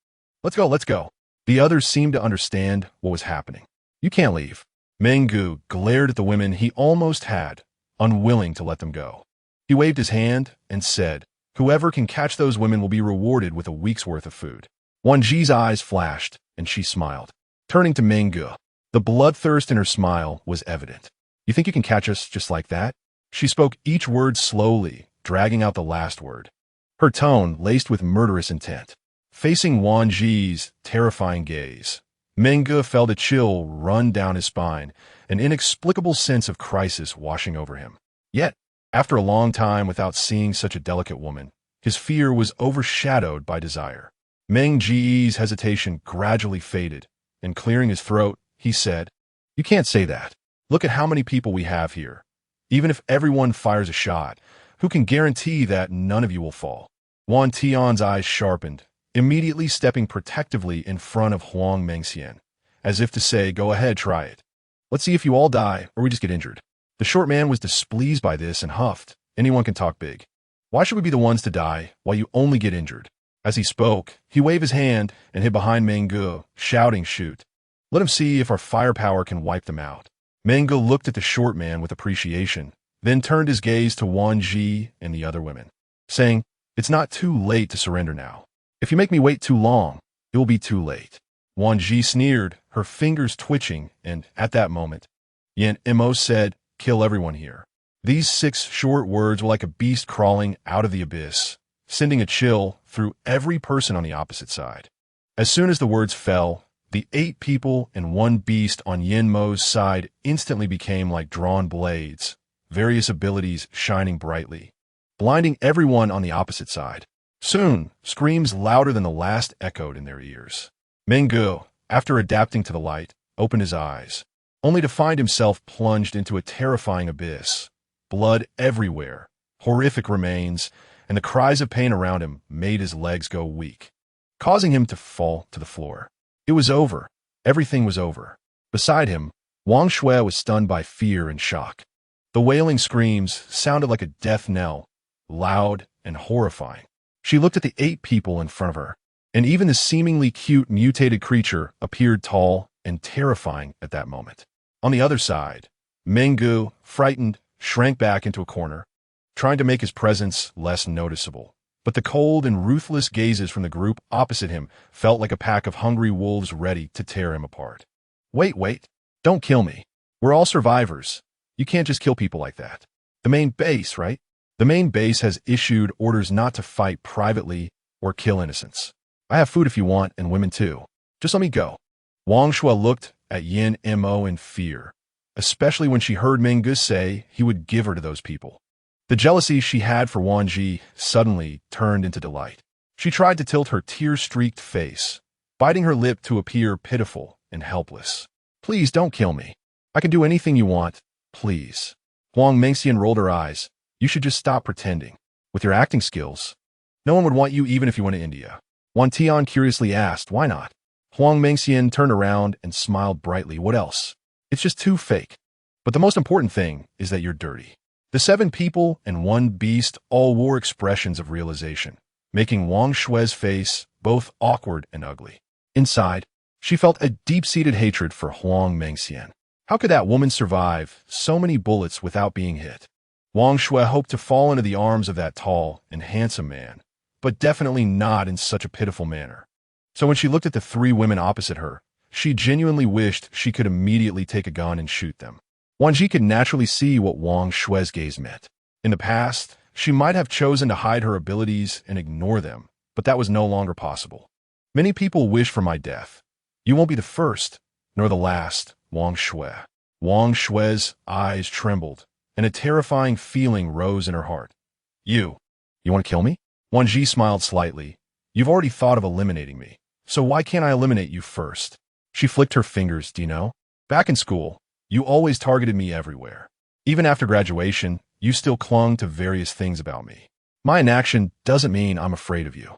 Let's go, let's go. The others seemed to understand what was happening. You can't leave. Meng Ge glared at the women he almost had, unwilling to let them go. He waved his hand and said, Whoever can catch those women will be rewarded with a week's worth of food. Wan Zhi's eyes flashed, and she smiled. Turning to Meng Ge, the bloodthirst in her smile was evident. You think you can catch us just like that? She spoke each word slowly, dragging out the last word. Her tone laced with murderous intent. Facing Wan Zhi's terrifying gaze, Meng Ge felt a chill run down his spine, an inexplicable sense of crisis washing over him. Yet, after a long time without seeing such a delicate woman, his fear was overshadowed by desire. Meng Ji's hesitation gradually faded, and clearing his throat, he said, "You can't say that. Look at how many people we have here. Even if everyone fires a shot, who can guarantee that none of you will fall?" Wan Tian's eyes sharpened, immediately stepping protectively in front of Huang Mengxian, as if to say, "Go ahead, try it. Let's see if you all die or we just get injured." The short man was displeased by this and huffed, "Anyone can talk big. Why should we be the ones to die while you only get injured?" As he spoke, he waved his hand and hid behind Meng Ge, shouting, "Shoot. Let him see if our firepower can wipe them out." Meng Ge looked at the short man with appreciation, then turned his gaze to Wan Zhi and the other women, saying, "It's not too late to surrender now. If you make me wait too long, it will be too late." Wan Zhi sneered, her fingers twitching, and at that moment, Yan Mo said, "Kill everyone here." These 6 short words were like a beast crawling out of the abyss, sending a chill through every person on the opposite side. As soon as the words fell, the 8 people and 1 beast on Yin Mo's side instantly became like drawn blades, various abilities shining brightly, blinding everyone on the opposite side. Soon, screams louder than the last echoed in their ears. Meng Ge, after adapting to the light, opened his eyes, only to find himself plunged into a terrifying abyss. Blood everywhere, horrific remains, and the cries of pain around him made his legs go weak, causing him to fall to the floor. It was over. Everything was over. Beside him, Wang Shui was stunned by fear and shock. The wailing screams sounded like a death knell, loud and horrifying. She looked at the 8 people in front of her, and even the seemingly cute mutated creature appeared tall and terrifying at that moment. On the other side, Meng Ge, frightened, shrank back into a corner, trying to make his presence less noticeable. But the cold and ruthless gazes from the group opposite him felt like a pack of hungry wolves ready to tear him apart. Wait, don't kill me. We're all survivors. You can't just kill people like that. The main base, right? The main base has issued orders not to fight privately or kill innocents. I have food if you want, and women too. Just let me go." Wang Shui looked at Yin Mo in fear, especially when she heard Meng Ge say he would give her to those people. The jealousy she had for Wan Zhi suddenly turned into delight. She tried to tilt her tear-streaked face, biting her lip to appear pitiful and helpless. "Please don't kill me. I can do anything you want. Please." Huang Mengxian rolled her eyes. "You should just stop pretending. With your acting skills, no one would want you even if you went to India." Wan Tian curiously asked, "Why not?" Huang Mengxian turned around and smiled brightly. "What else? It's just too fake. But the most important thing is that you're dirty." The 7 people and 1 beast all wore expressions of realization, making Wang Shui's face both awkward and ugly. Inside, she felt a deep-seated hatred for Huang Mengxian. How could that woman survive so many bullets without being hit? Wang Shui hoped to fall into the arms of that tall and handsome man, but definitely not in such a pitiful manner. So when she looked at the 3 women opposite her, she genuinely wished she could immediately take a gun and shoot them. Wan Zhi could naturally see what Wang Shui's gaze meant. In the past, she might have chosen to hide her abilities and ignore them, but that was no longer possible. "Many people wish for my death. You won't be the first, nor the last, Wang Shui." Wang Shui's eyes trembled, and a terrifying feeling rose in her heart. You want to kill me?" Wan Zhi smiled slightly. "You've already thought of eliminating me, so why can't I eliminate you first?" She flicked her fingers. "Do you know? Back in school, you always targeted me everywhere. Even after graduation, you still clung to various things about me. My inaction doesn't mean I'm afraid of you."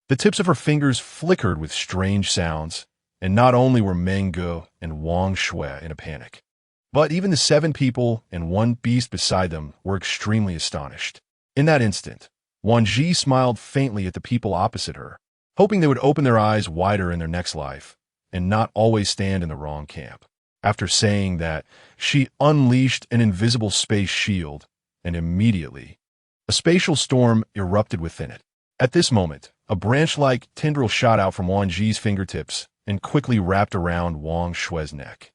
The tips of her fingers flickered with strange sounds, and not only were Meng Ge and Wang Shui in a panic, but even the 7 people and 1 beast beside them were extremely astonished. In that instant, Wan Zhi smiled faintly at the people opposite her, hoping they would open their eyes wider in their next life and not always stand in the wrong camp. After saying that, she unleashed an invisible space shield, and immediately, a spatial storm erupted within it. At this moment, a branch-like tendril shot out from Wan Zhi's fingertips and quickly wrapped around Wang Shui's neck.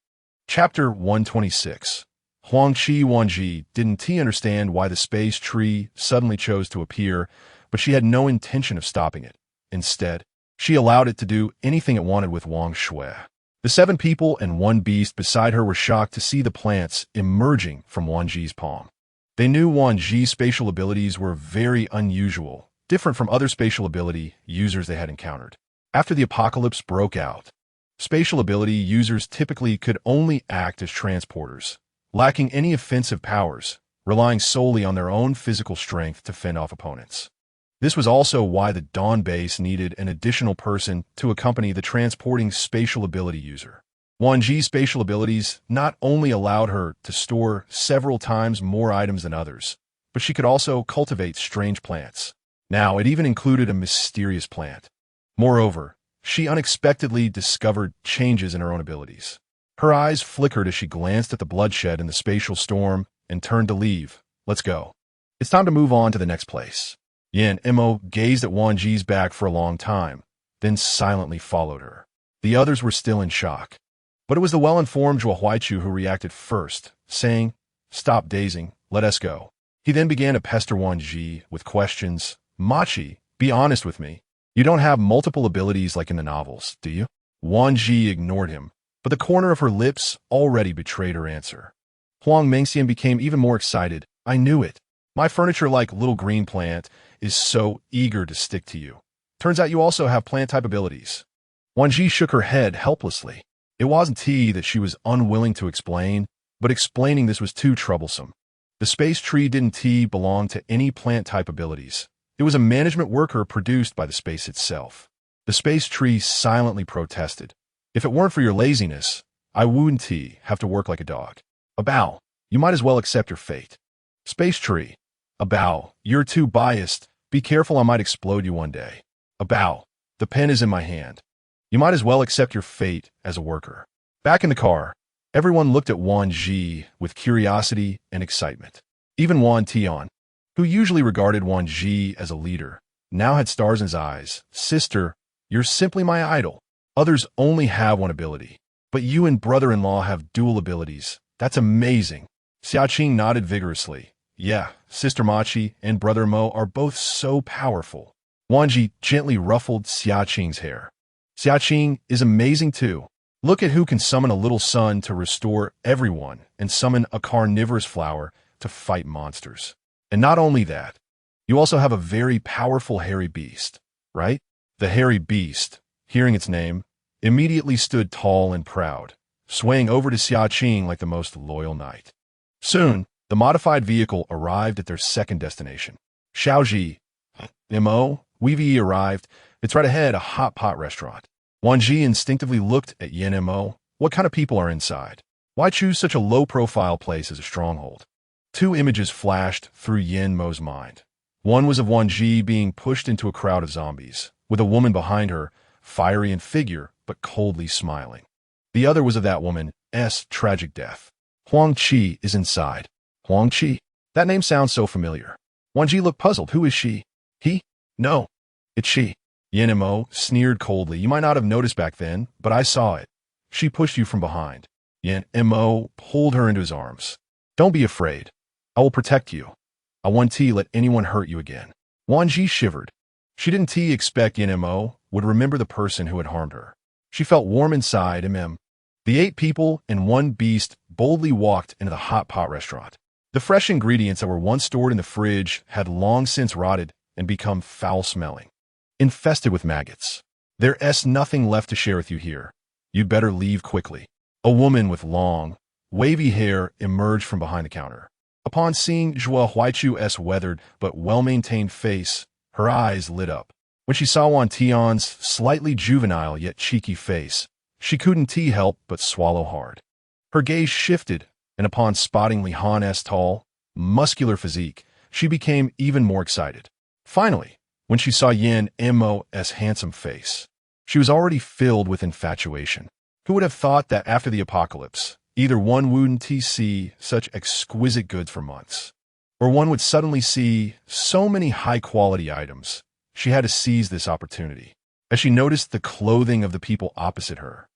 Chapter 126. Wan Zhi didn't understand why the space tree suddenly chose to appear, but she had no intention of stopping it. Instead, she allowed it to do anything it wanted with Wang Shui. The 7 people and 1 beast beside her were shocked to see the plants emerging from Wan Zhi's palm. They knew Wan Zhi's spatial abilities were very unusual, different from other spatial ability users they had encountered. After the apocalypse broke out, spatial ability users typically could only act as transporters, lacking any offensive powers, relying solely on their own physical strength to fend off opponents. This was also why the Dawn base needed an additional person to accompany the transporting spatial ability user. Wan Zhi's spatial abilities not only allowed her to store several times more items than others, but she could also cultivate strange plants. Now, it even included a mysterious plant. Moreover, she unexpectedly discovered changes in her own abilities. Her eyes flickered as she glanced at the bloodshed in the spatial storm and turned to leave. Let's go. It's time to move on to the next place. Yan Mo gazed at Wan Zhi's back for a long time, then silently followed her. The others were still in shock. But it was the well-informed Zhuo Huaichu who reacted first, saying, "Stop dazing, let us go." He then began to pester Wan Zhi with questions. "Machi, be honest with me. You don't have multiple abilities like in the novels, do you?" Wan Zhi ignored him, but the corner of her lips already betrayed her answer. Huang Mengxian became even more excited. "I knew it. My furniture-like little green plant is so eager to stick to you. Turns out you also have plant-type abilities." Wan Zhi shook her head helplessly. It wasn't that she was unwilling to explain, but explaining this was too troublesome. The space tree didn't belong to any plant-type abilities. It was a management worker produced by the space itself. The space tree silently protested. "If it weren't for your laziness, I wouldn't have to work like a dog. Abao, you might as well accept your fate." Space tree. "Abao, you're too biased. Be careful, I might explode you one day." "Abao, the pen is in my hand. You might as well accept your fate as a worker." Back in the car, everyone looked at Wan Zhi with curiosity and excitement. Even Wan Tian, who usually regarded Wan Zhi as a leader, now had stars in his eyes. "Sister, you're simply my idol. Others only have one ability, but you and brother-in-law have dual abilities. That's amazing." Xiaqing nodded vigorously. "Yeah, Sister Machi and Brother Mo are both so powerful." Wan Zhi gently ruffled Xiaqing's hair. "Xiaqing is amazing too. Look at who can summon a little sun to restore everyone and summon a carnivorous flower to fight monsters. And not only that, you also have a very powerful hairy beast, right?" The hairy beast, hearing its name, immediately stood tall and proud, swaying over to Xiaqing like the most loyal knight. Soon, the modified vehicle arrived at their second destination. Xiaoji, Mo, Weevee arrived. It's right ahead, a hot pot restaurant. Wan Zhi instinctively looked at Yan Mo. What kind of people are inside? Why choose such a low-profile place as a stronghold? Two images flashed through Yan Mo's mind. One was of Wan Zhi being pushed into a crowd of zombies, with a woman behind her, fiery in figure but coldly smiling. The other was of that woman's tragic death. Huang Qi is inside. Huang Qi? That name sounds so familiar. Wan Zhi looked puzzled. Who is she? He? No, it's she. Yan Mo sneered coldly. You might not have noticed back then, but I saw it. She pushed you from behind. Yan Mo pulled her into his arms. Don't be afraid. I will protect you. I won't let anyone hurt you again. Wan Zhi shivered. She didn't expect Yan Mo would remember the person who had harmed her. She felt warm inside. The 8 people and 1 beast boldly walked into the hot pot restaurant. The fresh ingredients that were once stored in the fridge had long since rotted and become foul-smelling, infested with maggots. There's nothing left to share with you here. You'd better leave quickly. A woman with long, wavy hair emerged from behind the counter. Upon seeing Zhuo Huaichu's weathered but well-maintained face, her eyes lit up. When she saw Wan Tian's slightly juvenile yet cheeky face, she couldn't help but swallow hard. Her gaze shifted, and upon spotting Li Han's tall, muscular physique, she became even more excited. Finally, when she saw Yan Mo's handsome face, she was already filled with infatuation. Who would have thought that after the apocalypse, either one wouldn't see such exquisite goods for months, or one would suddenly see so many high-quality items? She had to seize this opportunity. As she noticed the clothing of the people opposite her,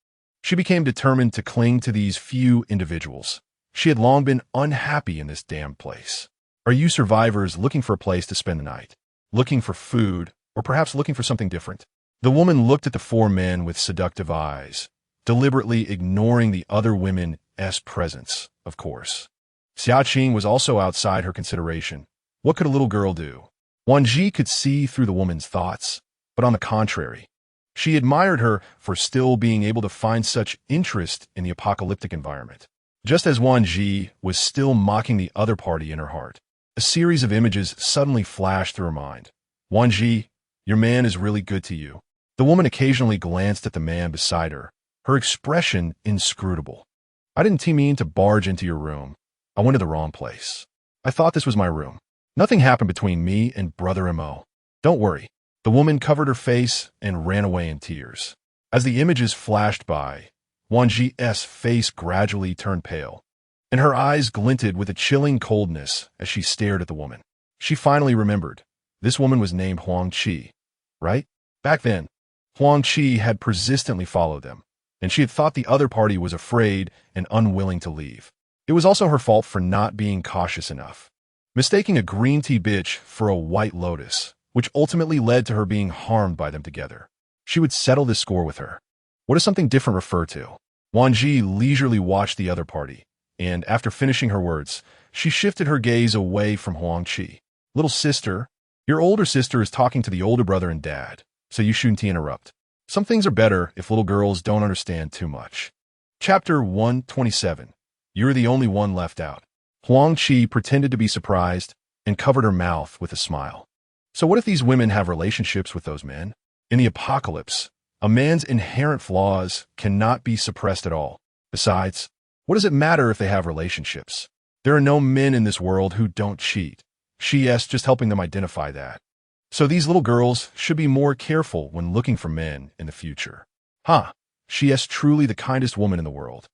she became determined to cling to these few individuals. She had long been unhappy in this damned place. Are you survivors looking for a place to spend the night? Looking for food, or perhaps looking for something different? The woman looked at the 4 men with seductive eyes, deliberately ignoring the other women's presence, of course. Xiaqing was also outside her consideration. What could a little girl do? Wan Zhi could see through the woman's thoughts, but on the contrary, She admired her for still being able to find such interest in the apocalyptic environment. Just as Wan Zhi was still mocking the other party in her heart, a series of images suddenly flashed through her mind. Wan Zhi, your man is really good to you. The woman occasionally glanced at the man beside her, her expression inscrutable. I didn't mean to barge into your room. I went to the wrong place. I thought this was my room. Nothing happened between me and Brother Mo. Don't worry. The woman covered her face and ran away in tears. As the images flashed by, Wan Zhi's face gradually turned pale, and her eyes glinted with a chilling coldness as she stared at the woman. She finally remembered. This woman was named Huang Qi, right? Back then, Huang Qi had persistently followed them, and she had thought the other party was afraid and unwilling to leave. It was also her fault for not being cautious enough, mistaking a green tea bitch for a white lotus, which ultimately led to her being harmed by them together. She would settle this score with her. What does something different refer to? Wan Zhi leisurely watched the other party, and after finishing her words, she shifted her gaze away from Huang Qi. Little sister, your older sister is talking to the older brother and dad, so you shouldn't interrupt. Some things are better if little girls don't understand too much. Chapter 127. You're the only one left out. Huang Qi pretended to be surprised and covered her mouth with a smile. So what if these women have relationships with those men? In the apocalypse, a man's inherent flaws cannot be suppressed at all. Besides, what does it matter if they have relationships? There are no men in this world who don't cheat. She's just helping them identify that. So these little girls should be more careful when looking for men in the future. She's truly the kindest woman in the world.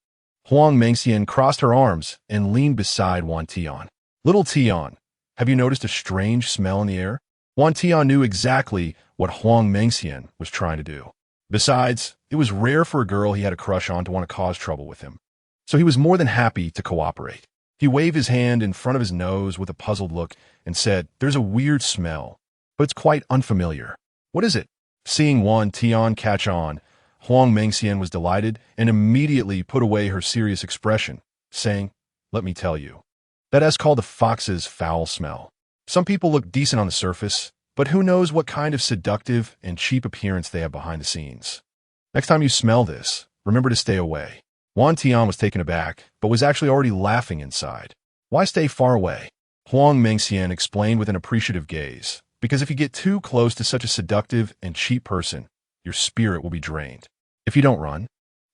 Huang Mengxian crossed her arms and leaned beside Wan Tian. Little Tian, have you noticed a strange smell in the air? Wan Tian knew exactly what Huang Mengxian was trying to do. Besides, it was rare for a girl he had a crush on to want to cause trouble with him. So he was more than happy to cooperate. He waved his hand in front of his nose with a puzzled look and said, "There's a weird smell, but it's quite unfamiliar. What is it?" Seeing Wan Tian catch on, Huang Mengxian was delighted and immediately put away her serious expression, saying, "Let me tell you. That is called the fox's foul smell. Some people look decent on the surface, but who knows what kind of seductive and cheap appearance they have behind the scenes. Next time you smell this, remember to stay away." Wan Tian was taken aback, but was actually already laughing inside. Why stay far away? Huang Mengxian explained with an appreciative gaze, because if you get too close to such a seductive and cheap person, your spirit will be drained. If you don't run,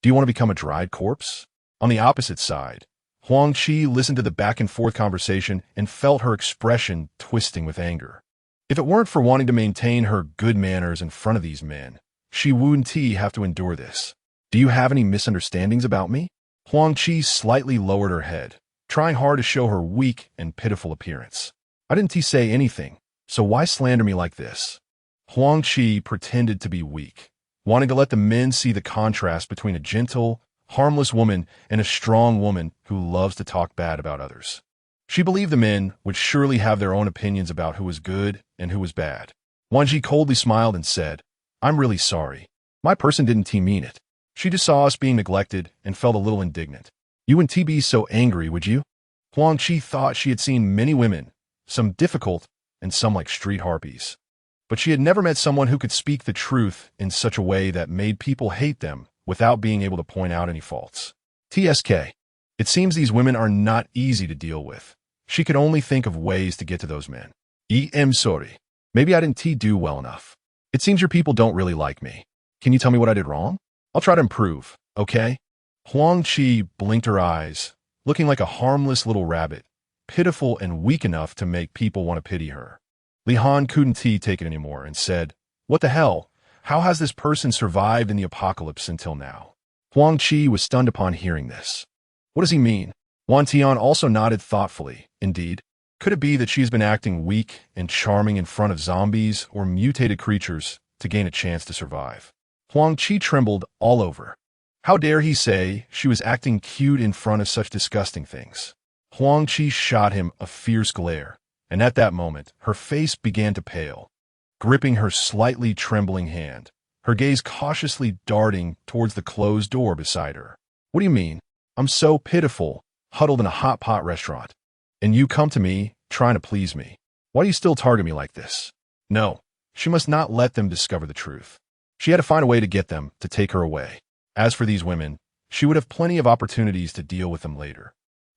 do you want to become a dried corpse? On the opposite side, Huang Qi listened to the back-and-forth conversation and felt her expression twisting with anger. If it weren't for wanting to maintain her good manners in front of these men, she wouldn't have to endure this. Do you have any misunderstandings about me? Huang Qi slightly lowered her head, trying hard to show her weak and pitiful appearance. I didn't say anything, so why slander me like this? Huang Qi pretended to be weak, wanting to let the men see the contrast between a gentle, harmless woman and a strong woman who loves to talk bad about others. She believed the men would surely have their own opinions about who was good and who was bad. Wan Zhi coldly smiled and said, "I'm really sorry. My person didn't mean it. She just saw us being neglected and felt a little indignant. You wouldn't be so angry, would you?" Huang Qi thought she had seen many women, some difficult and some like street harpies. But she had never met someone who could speak the truth in such a way that made people hate them without being able to point out any faults. It seems these women are not easy to deal with. She could only think of ways to get to those men. I'm sorry. Maybe I didn't do well enough. It seems your people don't really like me. Can you tell me what I did wrong? I'll try to improve, okay? Huang Qi blinked her eyes, looking like a harmless little rabbit, pitiful and weak enough to make people want to pity her. Li Han couldn't take it anymore and said, "What the hell? How has this person survived in the apocalypse until now?" Huang Qi was stunned upon hearing this. What does he mean? Wan Tian also nodded thoughtfully. Indeed, could it be that she's been acting weak and charming in front of zombies or mutated creatures to gain a chance to survive? Huang Qi trembled all over. How dare he say she was acting cute in front of such disgusting things? Huang Qi shot him a fierce glare, and at that moment, her face began to pale. Gripping her slightly trembling hand, her gaze cautiously darting towards the closed door beside her. What do you mean? I'm so pitiful, huddled in a hot pot restaurant. And you come to me, trying to please me. Why do you still target me like this? No, she must not let them discover the truth. She had to find a way to get them to take her away. As for these women, she would have plenty of opportunities to deal with them later.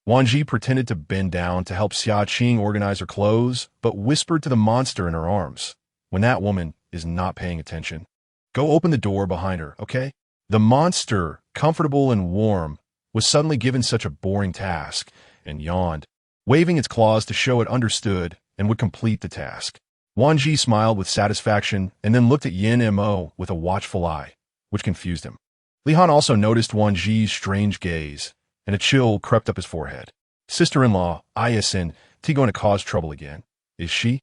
Wan Zhi pretended to bend down to help Xia Qing organize her clothes, but whispered to the monster in her arms, "When that woman is not paying attention, go open the door behind her, okay?" The monster, comfortable and warm, was suddenly given such a boring task and yawned, waving its claws to show it understood and would complete the task. Wan Zhi smiled with satisfaction and then looked at Yin Mo with a watchful eye, which confused him. Li Han also noticed Wan Zhi's strange gaze, and a chill crept up his forehead. Sister-in-law, Isen, T going to cause trouble again, is she?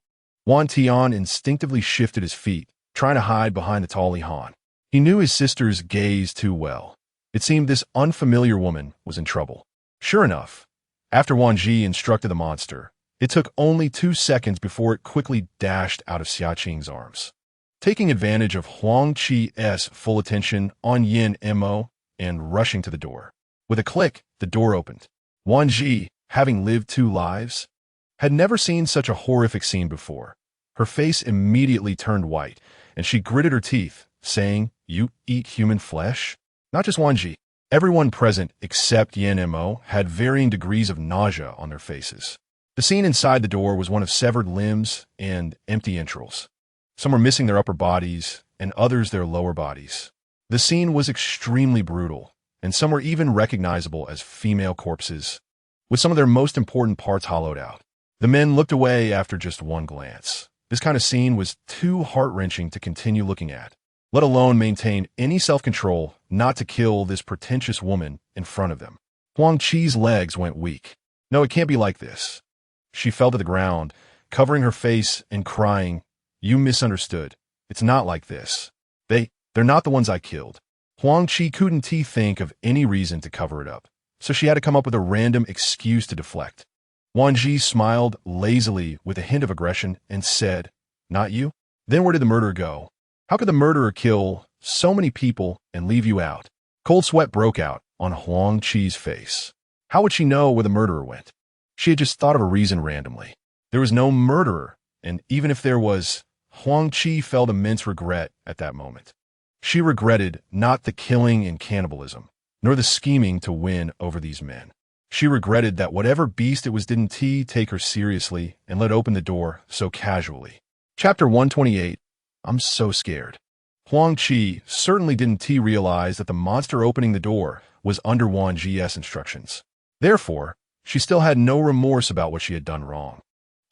Wan Tian instinctively shifted his feet, trying to hide behind the tall Li Han. He knew his sister's gaze too well. It seemed this unfamiliar woman was in trouble. Sure enough, after Wan Zhi instructed the monster, it took only 2 seconds before it quickly dashed out of Xia Qing's arms. Taking advantage of Huang Qi's full attention on Yin Mo and rushing to the door. With a click, the door opened. Wan Zhi, having lived 2 lives, had never seen such a horrific scene before. Her face immediately turned white, and she gritted her teeth, saying, "You eat human flesh?" Not just Wan Zhi. Everyone present except Yin Mo had varying degrees of nausea on their faces. The scene inside the door was one of severed limbs and empty entrails. Some were missing their upper bodies, and others their lower bodies. The scene was extremely brutal, and some were even recognizable as female corpses, with some of their most important parts hollowed out. The men looked away after just one glance. This kind of scene was too heart-wrenching to continue looking at, let alone maintain any self-control not to kill this pretentious woman in front of them. Huang Qi's legs went weak. No, it can't be like this. She fell to the ground, covering her face and crying, "You misunderstood. It's not like this. They're not the ones I killed." Huang Qi couldn't think of any reason to cover it up, so she had to come up with a random excuse to deflect. Wan Zhi smiled lazily with a hint of aggression and said, "Not you? Then where did the murderer go? How could the murderer kill so many people and leave you out?" Cold sweat broke out on Huang Qi's face. How would she know where the murderer went? She had just thought of a reason randomly. There was no murderer, and even if there was, Huang Qi felt immense regret at that moment. She regretted not the killing and cannibalism, nor the scheming to win over these men. She regretted that whatever beast it was didn't take her seriously and let open the door so casually. Chapter 128. I'm so scared. Huang Qi certainly didn't realize that the monster opening the door was under Wan Zhi's instructions. Therefore, she still had no remorse about what she had done wrong,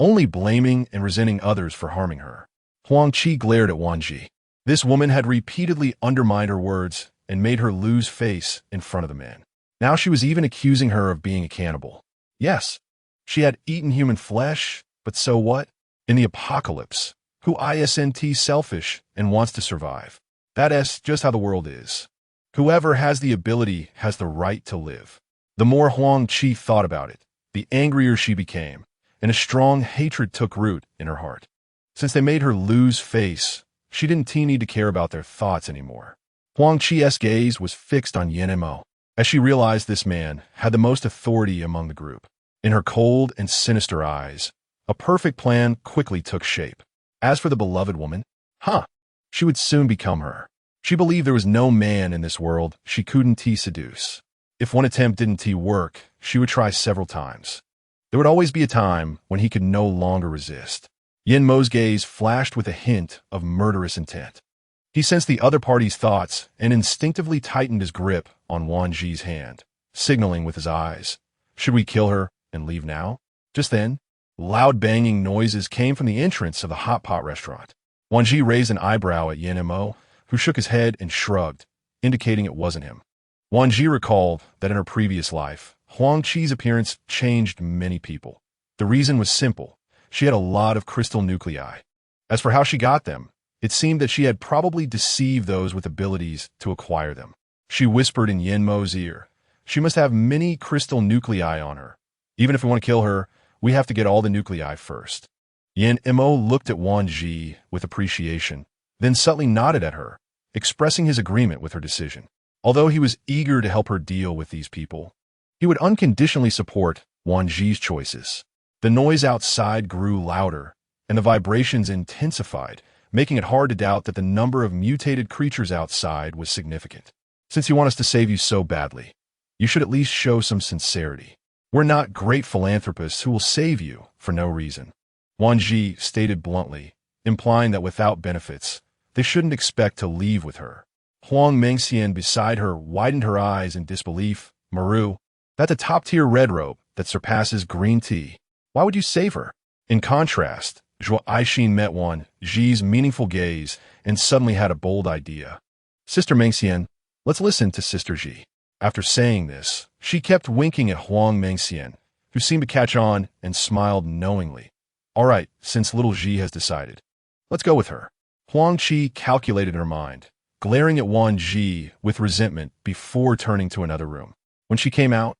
only blaming and resenting others for harming her. Huang Qi glared at Wan Zhi. This woman had repeatedly undermined her words and made her lose face in front of the men. Now she was even accusing her of being a cannibal. Yes, she had eaten human flesh, but so what? In the apocalypse, who isn't selfish and wants to survive. That's just how the world is. Whoever has the ability has the right to live. The more Huang Qi thought about it, the angrier she became, and a strong hatred took root in her heart. Since they made her lose face, she didn't need to care about their thoughts anymore. Huang Qi's gaze was fixed on Yin Mo, as she realized this man had the most authority among the group. In her cold and sinister eyes, a perfect plan quickly took shape. As for the beloved woman, she would soon become her. She believed there was no man in this world she couldn't seduce. If one attempt didn't work, she would try several times. There would always be a time when he could no longer resist. Yin Mo's gaze flashed with a hint of murderous intent. He sensed the other party's thoughts and instinctively tightened his grip on Wan Zhi's hand, signaling with his eyes, "Should we kill her and leave now?" Just then, loud banging noises came from the entrance of the hot pot restaurant. Wan Zhi raised an eyebrow at Yin Mo, who shook his head and shrugged, indicating it wasn't him. Wan Zhi recalled that in her previous life, Huang Qi's appearance changed many people. The reason was simple. She had a lot of crystal nuclei. As for how she got them, it seemed that she had probably deceived those with abilities to acquire them. She whispered in Yin Mo's ear, "She must have many crystal nuclei on her. Even if we want to kill her, we have to get all the nuclei first." Yin Mo looked at Wan Zhi with appreciation, then subtly nodded at her, expressing his agreement with her decision. Although he was eager to help her deal with these people, he would unconditionally support Wan Zhi's choices. The noise outside grew louder, and the vibrations intensified, making it hard to doubt that the number of mutated creatures outside was significant. Since you want us to save you so badly, you should at least show some sincerity. We're not great philanthropists who will save you for no reason. Wan Zhi stated bluntly, implying that without benefits, they shouldn't expect to leave with her. Huang Mengxian beside her widened her eyes in disbelief. Maru, that's a top-tier red robe that surpasses green tea. Why would you save her? In contrast, Zhuo Aixin met Wan Zhi's meaningful gaze and suddenly had a bold idea. Sister Mengxian, let's listen to Sister Zhi. After saying this, she kept winking at Huang Mengxian, who seemed to catch on and smiled knowingly. All right, since little Zhi has decided, let's go with her. Huang Qi calculated in her mind, glaring at Wan Zhi with resentment before turning to another room. When she came out,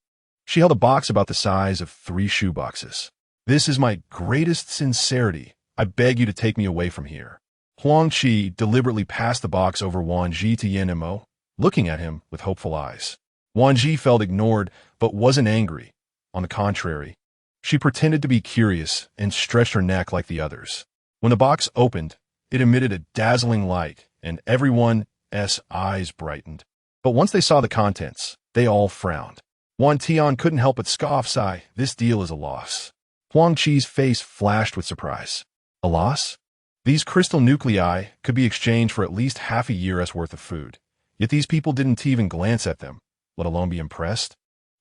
she held a box about the size of 3 shoeboxes. This is my greatest sincerity. I beg you to take me away from here. Huang Qi deliberately passed the box over Wan Zhi to Yin Mo, looking at him with hopeful eyes. Wan Zhi felt ignored, but wasn't angry. On the contrary, she pretended to be curious and stretched her neck like the others. When the box opened, it emitted a dazzling light, and everyone's eyes brightened. But once they saw the contents, they all frowned. Wan Tian couldn't help but scoff, sigh, this deal is a loss. Huang Qi's face flashed with surprise. A loss? These crystal nuclei could be exchanged for at least half a year's worth of food. Yet these people didn't even glance at them, let alone be impressed.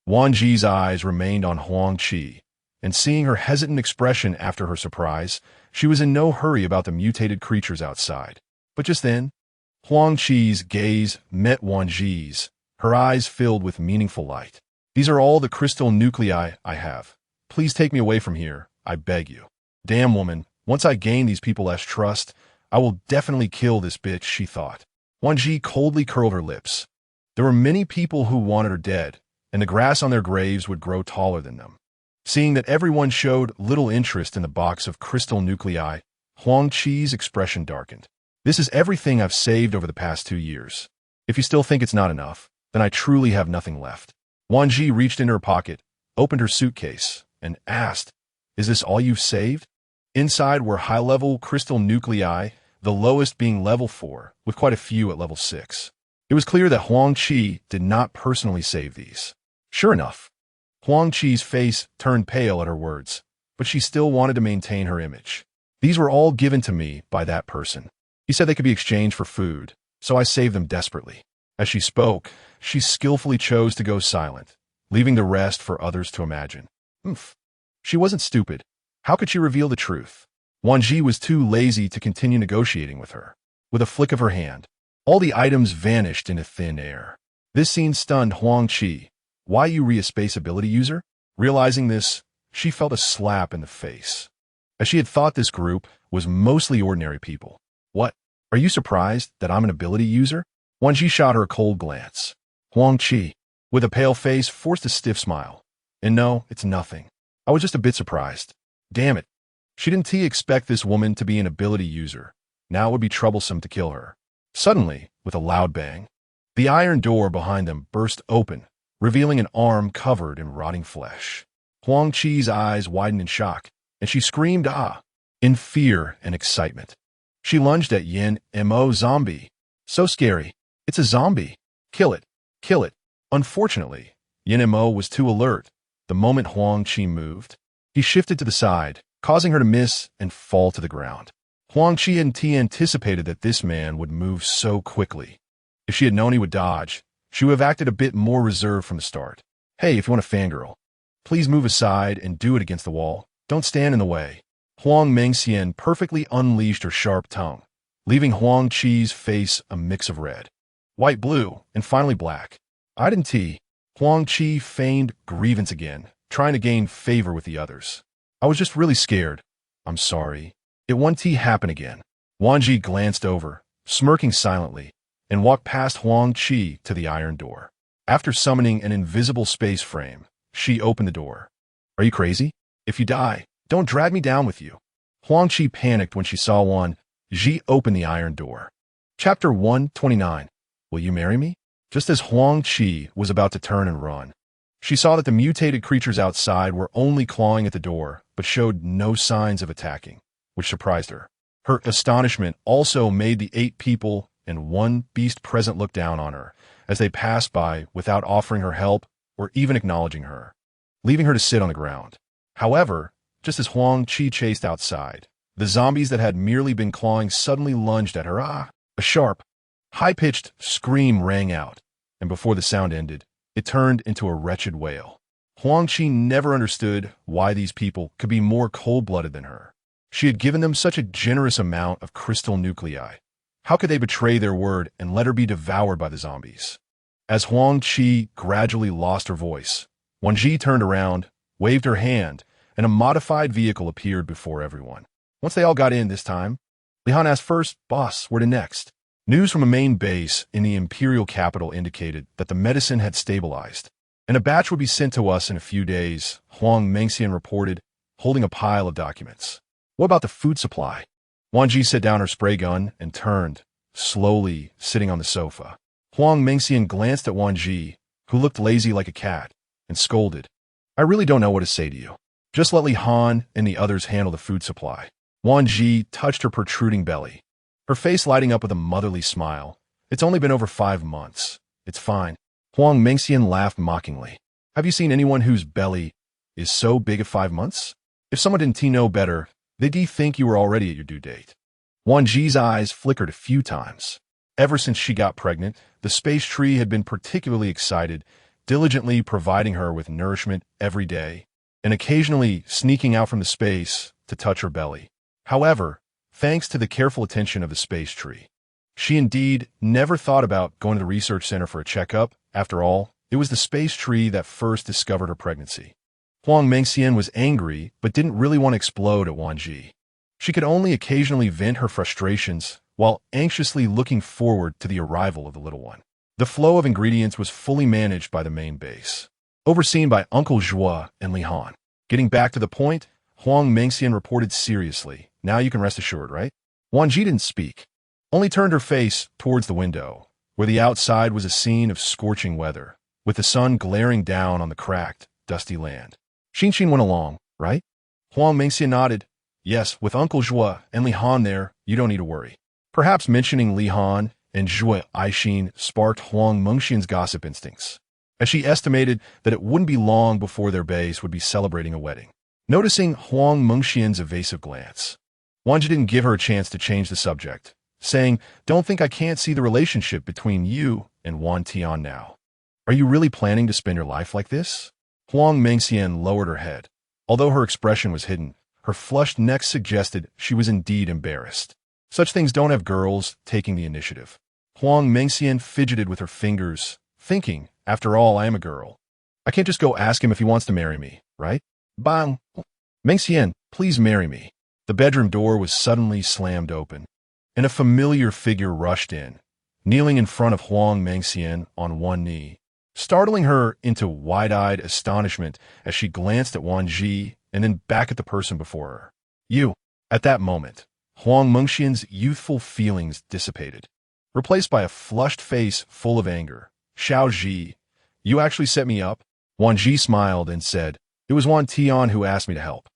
Wan Zhi's eyes remained on Huang Qi, and seeing her hesitant expression after her surprise, she was in no hurry about the mutated creatures outside. But just then, Huang Qi's gaze met Wan Zhi's, her eyes filled with meaningful light. These are all the crystal nuclei I have. Please take me away from here, I beg you. Damn woman, once I gain these people's trust, I will definitely kill this bitch, she thought. Wan Zhi coldly curled her lips. There were many people who wanted her dead, and the grass on their graves would grow taller than them. Seeing that everyone showed little interest in the box of crystal nuclei, Huang Qi's expression darkened. This is everything I've saved over the past 2 years. If you still think it's not enough, then I truly have nothing left. Wan Zhi reached into her pocket, opened her suitcase, and asked, is this all you've saved? Inside were high-level crystal nuclei, the lowest being level 4, with quite a few at level 6. It was clear that Huang Qi did not personally save these. Sure enough, Huang Qi's face turned pale at her words, but she still wanted to maintain her image. These were all given to me by that person. He said they could be exchanged for food, so I saved them desperately. As she spoke, she skillfully chose to go silent, leaving the rest for others to imagine. She wasn't stupid. How could she reveal the truth? Wan Zhi was too lazy to continue negotiating with her. With a flick of her hand, all the items vanished into thin air. This scene stunned Huang Qi. Why you a space ability user? Realizing this, she felt a slap in the face, as she had thought this group was mostly ordinary people. What? Are you surprised that I'm an ability user? Wan Zhi shot her a cold glance. Huang Qi, with a pale face, forced a stiff smile. And no, it's nothing. I was just a bit surprised. Damn it. She didn't expect this woman to be an ability user. Now it would be troublesome to kill her. Suddenly, with a loud bang, the iron door behind them burst open, revealing an arm covered in rotting flesh. Huang Qi's eyes widened in shock, and she screamed ah, in fear and excitement. She lunged at Yin Mo zombie. So scary. It's a zombie. Kill it. Kill it. Unfortunately, Yin Mo was too alert. The moment Huang Qi moved, he shifted to the side, causing her to miss and fall to the ground. Huang Qi hadn't anticipated that this man would move so quickly. If she had known he would dodge, she would have acted a bit more reserved from the start. Hey, if you want to fangirl, please move aside and do it against the wall. Don't stand in the way. Huang Mengxian perfectly unleashed her sharp tongue, leaving Huang Qi's face a mix of red, white, blue, and finally black. I didn't Huang Qi feigned grievance again, trying to gain favor with the others. I was just really scared. I'm sorry. It won't happen again. Wan Zhi glanced over, smirking silently, and walked past Huang Qi to the iron door. After summoning an invisible space frame, she opened the door. Are you crazy? If you die, don't drag me down with you. Huang Qi panicked when she saw Wan Zhi open the iron door. Chapter 129. Will you marry me? Just as Huang Qi was about to turn and run, she saw that the mutated creatures outside were only clawing at the door, but showed no signs of attacking, which surprised her. Her astonishment also made the 8 people and 1 beast present look down on her as they passed by without offering her help or even acknowledging her, leaving her to sit on the ground. However, just as Huang Zhi chased outside, the zombies that had merely been clawing suddenly lunged at her. A sharp, high-pitched scream rang out, and before the sound ended, it turned into a wretched wail. Huang Zhi never understood why these people could be more cold-blooded than her. She had given them such a generous amount of crystal nuclei. How could they betray their word and let her be devoured by the zombies? As Huang Zhi gradually lost her voice, Wan Zhi turned around, waved her hand, and a modified vehicle appeared before everyone. Once they all got in this time, Li Han asked first, "Boss, where to next?" News from a main base in the imperial capital indicated that the medicine had stabilized, and a batch would be sent to us in a few days, Huang Mengxian reported, holding a pile of documents. "What about the food supply?" Wan Zhi set down her spray gun and turned, slowly sitting on the sofa. Huang Mengxian glanced at Wan Zhi, who looked lazy like a cat, and scolded, "I really don't know what to say to you. Just let Li Han and the others handle the food supply." Wan Zhi touched her protruding belly, her face lighting up with a motherly smile. "It's only been over 5 months. It's fine." Huang Mengxian laughed mockingly. "Have you seen anyone whose belly is so big at 5 months? If someone didn't know better, they'd think you were already at your due date." Wan Zhi's eyes flickered a few times. Ever since she got pregnant, the space tree had been particularly excited, diligently providing her with nourishment every day, and occasionally sneaking out from the space to touch her belly. However, thanks to the careful attention of the space tree, she indeed never thought about going to the research center for a checkup. After all, it was the space tree that first discovered her pregnancy. Huang Mengxian was angry, but didn't really want to explode at Wan Zhi. She could only occasionally vent her frustrations while anxiously looking forward to the arrival of the little one. The flow of ingredients was fully managed by the main base, overseen by Uncle Zhua and Li Han. Getting back to the point, Huang Mengxian reported seriously, "Now you can rest assured, right?" Wan Zhi didn't speak, only turned her face towards the window, where the outside was a scene of scorching weather, with the sun glaring down on the cracked, dusty land. "Xin went along, right?" Huang Mengxian nodded. "Yes, with Uncle Zhua and Li Han there, you don't need to worry." Perhaps mentioning Li Han and Zhua Aixin sparked Huang Mengxian's gossip instincts, as she estimated that it wouldn't be long before their base would be celebrating a wedding. Noticing Huang Mengxian's evasive glance, Wan Zhi didn't give her a chance to change the subject, saying, "Don't think I can't see the relationship between you and Wan Tian now. Are you really planning to spend your life like this?" Huang Mengxian lowered her head. Although her expression was hidden, her flushed neck suggested she was indeed embarrassed. Such things don't have girls taking the initiative. Huang Mengxian fidgeted with her fingers, thinking, "After all, I am a girl. I can't just go ask him if he wants to marry me, right? Bang! Mengxian, please marry me." The bedroom door was suddenly slammed open, and a familiar figure rushed in, kneeling in front of Huang Mengxian on one knee, startling her into wide-eyed astonishment as she glanced at Wan Zhi and then back at the person before her. "You." At that moment, Huang Mengxian's youthful feelings dissipated, replaced by a flushed face full of anger. "Xiao Zhi, you actually set me up?" Wan Zhi smiled and said, "It was Wan Tian who asked me to help.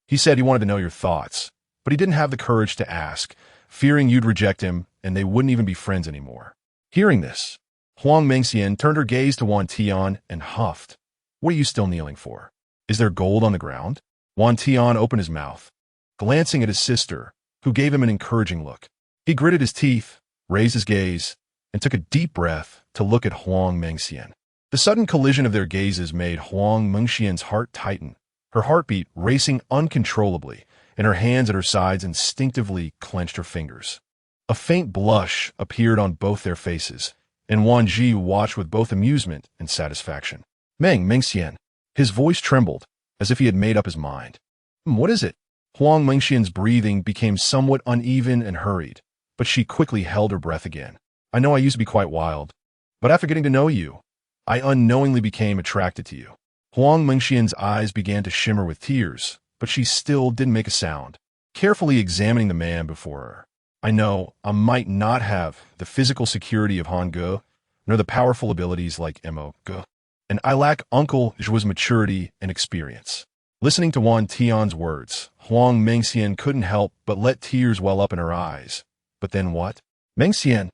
He said he wanted to know your thoughts, but he didn't have the courage to ask, fearing you'd reject him and they wouldn't even be friends anymore." Hearing this, Huang Mengxian turned her gaze to Wan Tian and huffed. "What are you still kneeling for? Is there gold on the ground?" Wan Tian opened his mouth, glancing at his sister, who gave him an encouraging look. He gritted his teeth, raised his gaze, and took a deep breath to look at Huang Mengxian. The sudden collision of their gazes made Huang Mengxian's heart tighten, her heartbeat racing uncontrollably, and her hands at her sides instinctively clenched her fingers. A faint blush appeared on both their faces, and Wan Zhi watched with both amusement and satisfaction. Mengxian." His voice trembled, as if he had made up his mind. "What is it?" Huang Mengxian's breathing became somewhat uneven and hurried, but she quickly held her breath again. "I know I used to be quite wild, but after getting to know you, I unknowingly became attracted to you." Huang Mengxian's eyes began to shimmer with tears, but she still didn't make a sound, carefully examining the man before her. "I know I might not have the physical security of Han Ge, nor the powerful abilities like Mo Ge, and I lack Uncle Zhua's maturity and experience. Listening to Wan Tian's words, Huang Mengxian couldn't help but let tears well up in her eyes. But then what? Mengxian,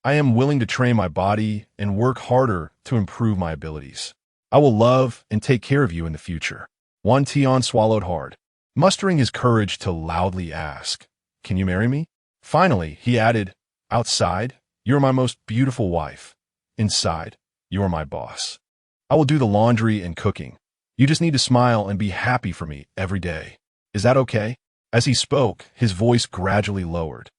I am willing to train my body and work harder to improve my abilities. I will love and take care of you in the future. Wan Tian swallowed hard, mustering his courage to loudly ask, Can you marry me? Finally, he added, Outside, you are my most beautiful wife. Inside, you are my boss. I will do the laundry and cooking. You just need to smile and be happy for me every day. Is that okay? As he spoke, his voice gradually lowered,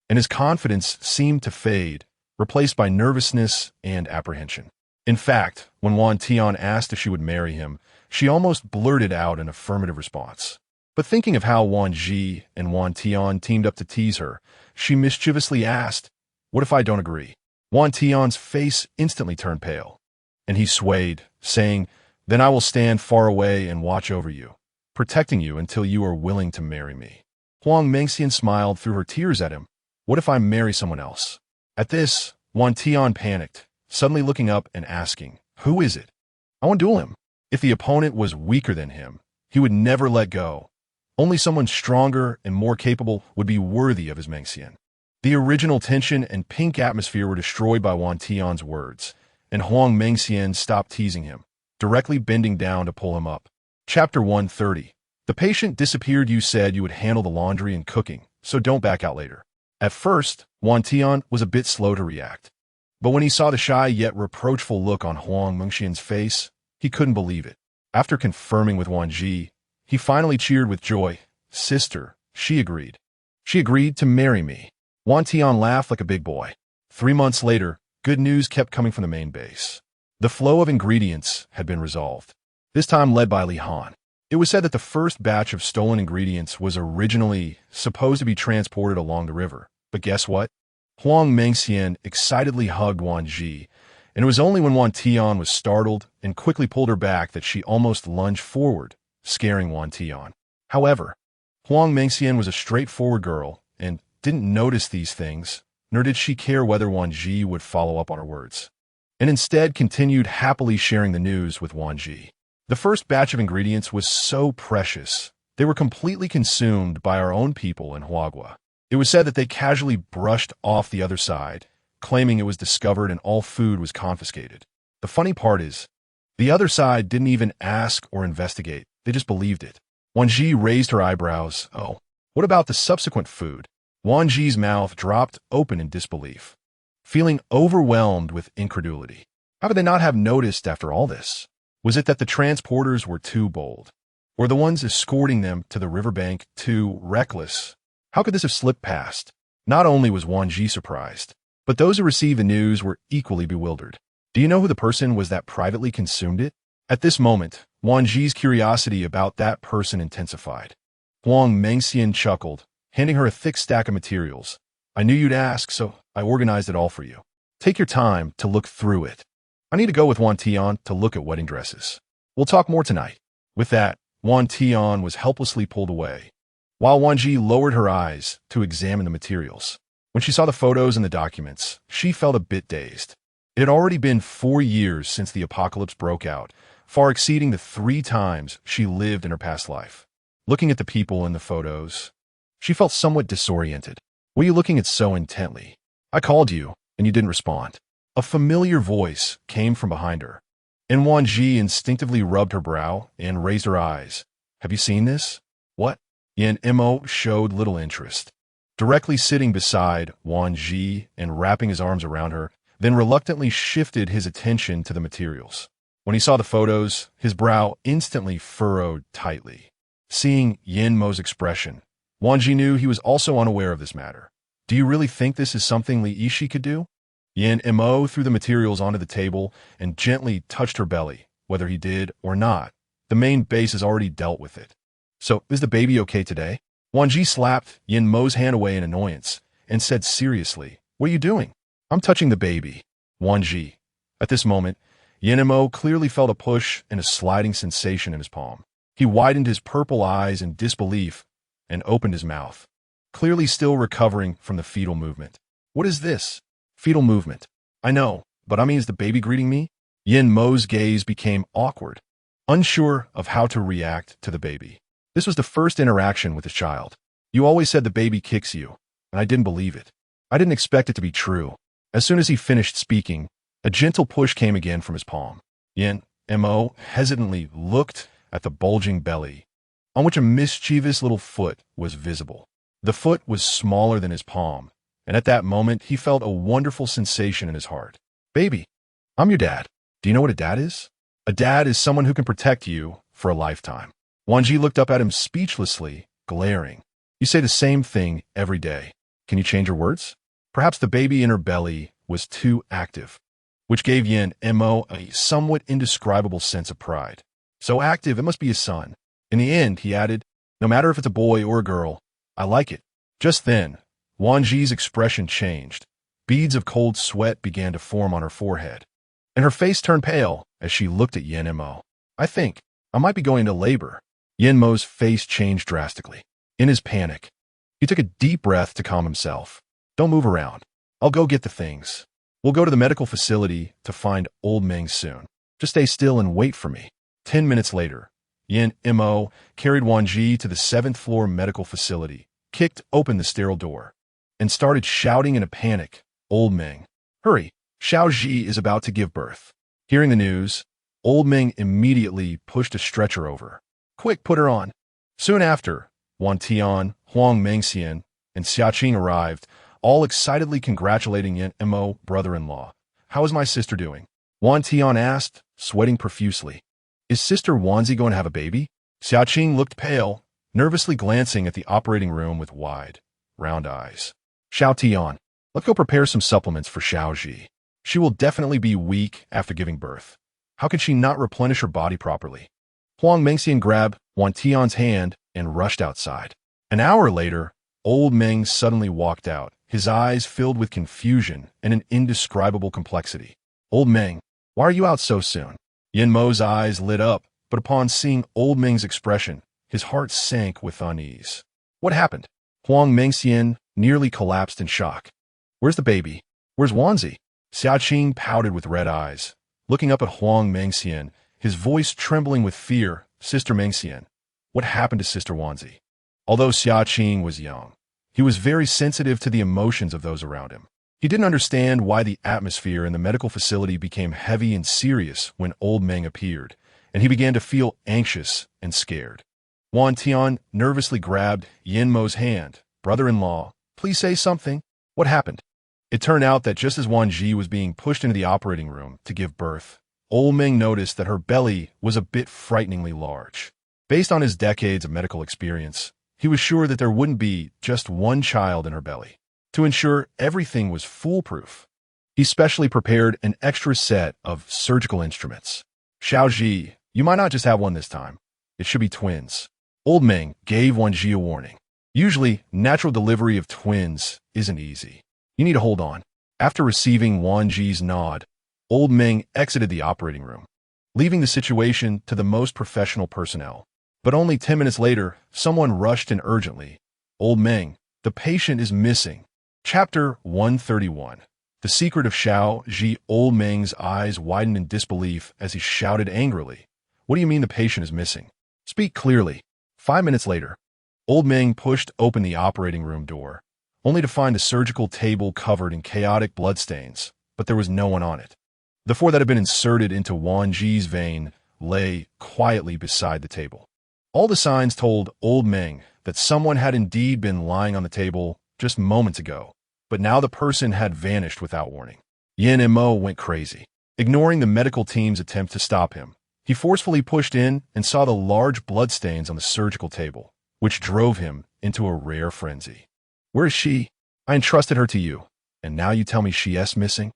and his confidence seemed to fade, replaced by nervousness and apprehension. In fact, when Wan Tian asked if she would marry him, she almost blurted out an affirmative response. But thinking of how Wan Zhi and Wan Tian teamed up to tease her, she mischievously asked, What if I don't agree? Wan Tian's face instantly turned pale, and he swayed, saying, Then I will stand far away and watch over you, protecting you until you are willing to marry me. Huang Mengxian smiled through her tears at him. What if I marry someone else? At this, Wan Tian panicked, suddenly looking up and asking, Who is it? I want to duel him. If the opponent was weaker than him, he would never let go. Only someone stronger and more capable would be worthy of his Mengxian. The original tension and pink atmosphere were destroyed by Wan Tian's words, and Huang Mengxian stopped teasing him, directly bending down to pull him up. Chapter 130. The patient disappeared. You said you would handle the laundry and cooking, so don't back out later. At first, Wan Tian was a bit slow to react. But when he saw the shy yet reproachful look on Huang Mengxian's face, he couldn't believe it. After confirming with Wan Zhi, he finally cheered with joy. Sister, she agreed. She agreed to marry me. Wan Tian laughed like a big boy. 3 months later, good news kept coming from the main base. The flow of ingredients had been resolved, this time led by Li Han. It was said that the first batch of stolen ingredients was originally supposed to be transported along the river. But guess what? Huang Mengxian excitedly hugged Wan Zhi, and it was only when Wan Tian was startled and quickly pulled her back that she almost lunged forward, scaring Wan Tian. However, Huang Mengxian was a straightforward girl and didn't notice these things, nor did she care whether Wan Zhi would follow up on her words, and instead continued happily sharing the news with Wan Zhi. The first batch of ingredients was so precious, they were completely consumed by our own people in Huagua. It was said that they casually brushed off the other side, claiming it was discovered and all food was confiscated. The funny part is, the other side didn't even ask or investigate, they just believed it. Wan Zhi raised her eyebrows. Oh, what about the subsequent food? Wan Zhi's mouth dropped open in disbelief, feeling overwhelmed with incredulity. How could they not have noticed after all this? Was it that the transporters were too bold? Or the ones escorting them to the riverbank too reckless? How could this have slipped past? Not only was Wan Zhi surprised, but those who received the news were equally bewildered. Do you know who the person was that privately consumed it? At this moment, Wan Zhi's curiosity about that person intensified. Huang Mengxian chuckled, handing her a thick stack of materials. I knew you'd ask, so I organized it all for you. Take your time to look through it. I need to go with Wan Tian to look at wedding dresses. We'll talk more tonight. With that, Wan Tian was helplessly pulled away, while Wan Zhi lowered her eyes to examine the materials. When she saw the photos and the documents, she felt a bit dazed. It had already been 4 years since the apocalypse broke out, far exceeding the 3 times she lived in her past life. Looking at the people in the photos, she felt somewhat disoriented. What are you looking at so intently? I called you, and you didn't respond. A familiar voice came from behind her, and Wan Zhi instinctively rubbed her brow and raised her eyes. Have you seen this? What? Yan Mo showed little interest, directly sitting beside Wan Zhi and wrapping his arms around her, then reluctantly shifted his attention to the materials. When he saw the photos, his brow instantly furrowed tightly. Seeing Yan Mo's expression, Wan Zhi knew he was also unaware of this matter. Do you really think this is something Li Yishi could do? Yan Mo threw the materials onto the table and gently touched her belly. Whether he did or not, the main base has already dealt with it. So, is the baby okay today? Wan Zhi slapped Yan Mo's hand away in annoyance and said seriously, What are you doing? I'm touching the baby. Wan Zhi. At this moment, Yan Mo clearly felt a push and a sliding sensation in his palm. He widened his purple eyes in disbelief and opened his mouth, clearly still recovering from the fetal movement. What is this? Fetal movement. I know, but I mean, is the baby greeting me? Yan Mo's gaze became awkward. unsure of how to react to the baby. This was the first interaction with his child. You always said the baby kicks you, and I didn't believe it. I didn't expect it to be true. As soon as he finished speaking, a gentle push came again from his palm. Yin Mo hesitantly looked at the bulging belly, on which a mischievous little foot was visible. The foot was smaller than his palm, and at that moment he felt a wonderful sensation in his heart. Baby, I'm your dad. Do you know what a dad is? A dad is someone who can protect you for a lifetime. Wan Zhi looked up at him speechlessly, glaring. You say the same thing every day. Can you change your words? Perhaps the baby in her belly was too active, which gave Yin Mo a somewhat indescribable sense of pride. So active, it must be his son. In the end, he added, no matter if it's a boy or a girl, I like it. Just then, Wan Zhi's expression changed. Beads of cold sweat began to form on her forehead, and her face turned pale as she looked at Yin Mo. I think I might be going into labor. Yin Mo's face changed drastically. In his panic, he took a deep breath to calm himself. Don't move around. I'll go get the things. We'll go to the medical facility to find old Meng soon. Just stay still and wait for me. 10 minutes later, Yin Mo carried Wan Zhi to the 7th floor medical facility, kicked open the sterile door, and started shouting in a panic, Old Meng, hurry, Xiao Zhi is about to give birth. Hearing the news, Old Meng immediately pushed a stretcher over. Quick, put her on. Soon after, Wan Tian, Huang Mengxian, and Xiaqing arrived, all excitedly congratulating Yin Mo, brother-in-law. How is my sister doing? Wan Tian asked, sweating profusely. Is Sister Wan Zhi going to have a baby? Xiaqing looked pale, nervously glancing at the operating room with wide, round eyes. Xiao Tian, let's go prepare some supplements for Xiao Zhi. She will definitely be weak after giving birth. How could she not replenish her body properly? Huang Mengxian grabbed Wan Tian's hand and rushed outside. An hour later, Old Meng suddenly walked out, his eyes filled with confusion and an indescribable complexity. Old Meng, why are you out so soon? Yin Mo's eyes lit up, but upon seeing Old Meng's expression, his heart sank with unease. What happened? Huang Mengxian nearly collapsed in shock. Where's the baby? Where's Wan Zhi? Xiaqing pouted with red eyes, looking up at Huang Mengxian, his voice trembling with fear. Sister Mengxian, what happened to Sister Wan Zhi? Although Xiaqing was young, he was very sensitive to the emotions of those around him. He didn't understand why the atmosphere in the medical facility became heavy and serious when Old Meng appeared, and he began to feel anxious and scared. Wan Tian nervously grabbed Yin Mo's hand. Brother-in-law, please say something. What happened? It turned out that just as Wan Zhi was being pushed into the operating room to give birth, Old Meng noticed that her belly was a bit frighteningly large. Based on his decades of medical experience, he was sure that there wouldn't be just one child in her belly. To ensure everything was foolproof, he specially prepared an extra set of surgical instruments. Xiao Zhi, you might not just have one this time. It should be twins. Old Meng gave Wan Zhi a warning. Usually, natural delivery of twins isn't easy. You need to hold on. After receiving Wan Zhi's nod, Old Meng exited the operating room, leaving the situation to the most professional personnel. But only 10 minutes later, someone rushed in urgently. Old Meng, the patient is missing. Chapter 131. The Secret of Xiao Zhi. Old Meng's eyes widened in disbelief as he shouted angrily. What do you mean the patient is missing? Speak clearly. 5 minutes later, Old Meng pushed open the operating room door, only to find the surgical table covered in chaotic bloodstains, but there was no one on it. The four that had been inserted into Wan Zhi's vein lay quietly beside the table. All the signs told Old Meng that someone had indeed been lying on the table just moments ago, but now the person had vanished without warning. Yin Mo went crazy. Ignoring the medical team's attempt to stop him, he forcefully pushed in and saw the large bloodstains on the surgical table, which drove him into a rare frenzy. Where is she? I entrusted her to you, and now you tell me she's missing?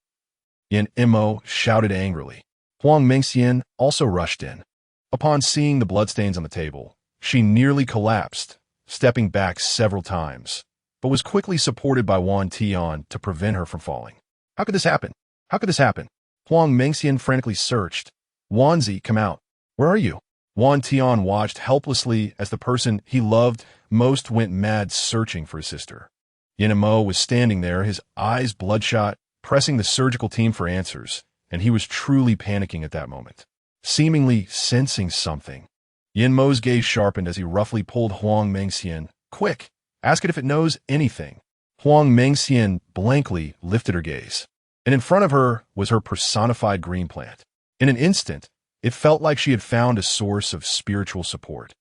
Yin Mo shouted angrily. Huang Mengxian also rushed in. Upon seeing the bloodstains on the table, she nearly collapsed, stepping back several times, but was quickly supported by Wan Tian to prevent her from falling. How could this happen? How could this happen? Huang Mengxian frantically searched. Wan Zhi, come out. Where are you? Wan Tian watched helplessly as the person he loved most went mad searching for his sister. Yin Mo was standing there, his eyes bloodshot, pressing the surgical team for answers, and he was truly panicking at that moment. seemingly sensing something. Yin Mo's gaze sharpened as he roughly pulled Huang Mengxian. "Quick, ask it if it knows anything." Huang Mengxian blankly lifted her gaze, and in front of her was her personified green plant. In an instant, it felt like she had found a source of spiritual support,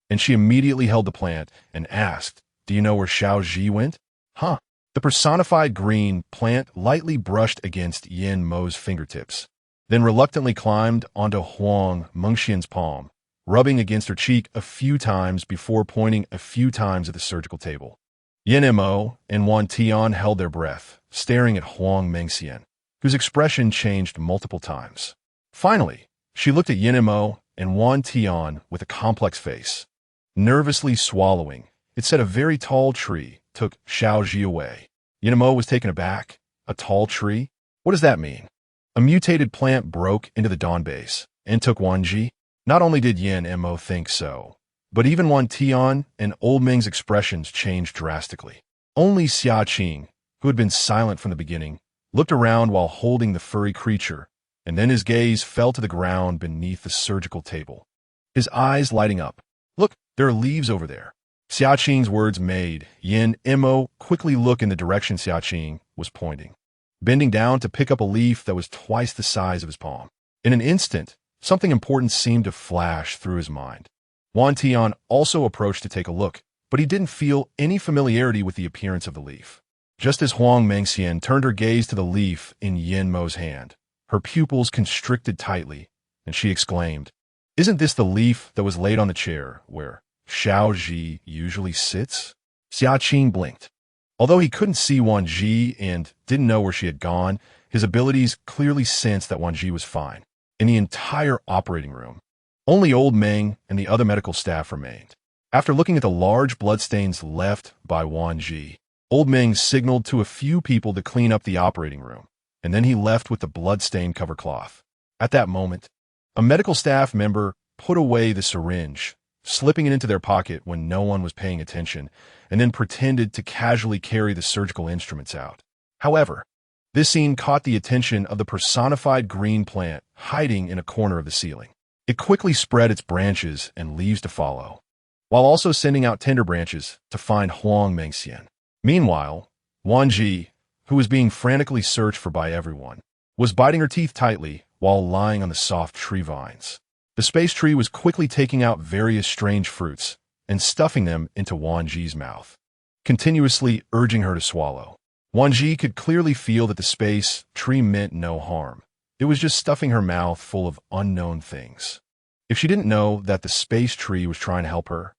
and she immediately held the plant and asked, "Do you know where Xiao Zhi went?" "Huh." The personified green plant lightly brushed against Yin Mo's fingertips, then reluctantly climbed onto Huang Mengxian's palm, rubbing against her cheek a few times before pointing a few times at the surgical table. Yin Mo and Wan Tian held their breath, staring at Huang Mengxian, whose expression changed multiple times. Finally, she looked at Yin Mo and Wan Tian with a complex face. Nervously swallowing, it said a very tall tree took Xiao Zhi away. Yin Mo was taken aback. A tall tree? What does that mean? A mutated plant broke into the dawn base and took Wan Zhi? Not only did Yin Mo think so, but even Wan Tian and Old Ming's expressions changed drastically. Only Xia Qing, who had been silent from the beginning, looked around while holding the furry creature, and then his gaze fell to the ground beneath the surgical table, his eyes lighting up. "Look, there are leaves over there." Xia Qing's words made Yin Mo quickly look in the direction Xia Qing was pointing, bending down to pick up a leaf that was twice the size of his palm. In an instant, something important seemed to flash through his mind. Wan Tian also approached to take a look, but he didn't feel any familiarity with the appearance of the leaf. Just as Huang Mengxian turned her gaze to the leaf in Yin Mo's hand, her pupils constricted tightly, and she exclaimed, "Isn't this the leaf that was laid on the chair where Xiao Zhi usually sits?" Xia Qing blinked. Although he couldn't see Wan Zhi and didn't know where she had gone, his abilities clearly sensed that Wan Zhi was fine. In the entire operating room, only Old Meng and the other medical staff remained. After looking at the large bloodstains left by Wan Zhi, Old Meng signaled to a few people to clean up the operating room, and then he left with the bloodstain cover cloth. At that moment, a medical staff member put away the syringe, slipping it into their pocket when no one was paying attention, and then pretended to casually carry the surgical instruments out. However, this scene caught the attention of the personified green plant hiding in a corner of the ceiling. It quickly spread its branches and leaves to follow, while also sending out tender branches to find Huang Mengxian. Meanwhile, Wan Zhi, who was being frantically searched for by everyone, was biting her teeth tightly while lying on the soft tree vines. The space tree was quickly taking out various strange fruits and stuffing them into Wan Zhi's mouth, continuously urging her to swallow. Wan Zhi could clearly feel that the space tree meant no harm. It was just stuffing her mouth full of unknown things. If she didn't know that the space tree was trying to help her,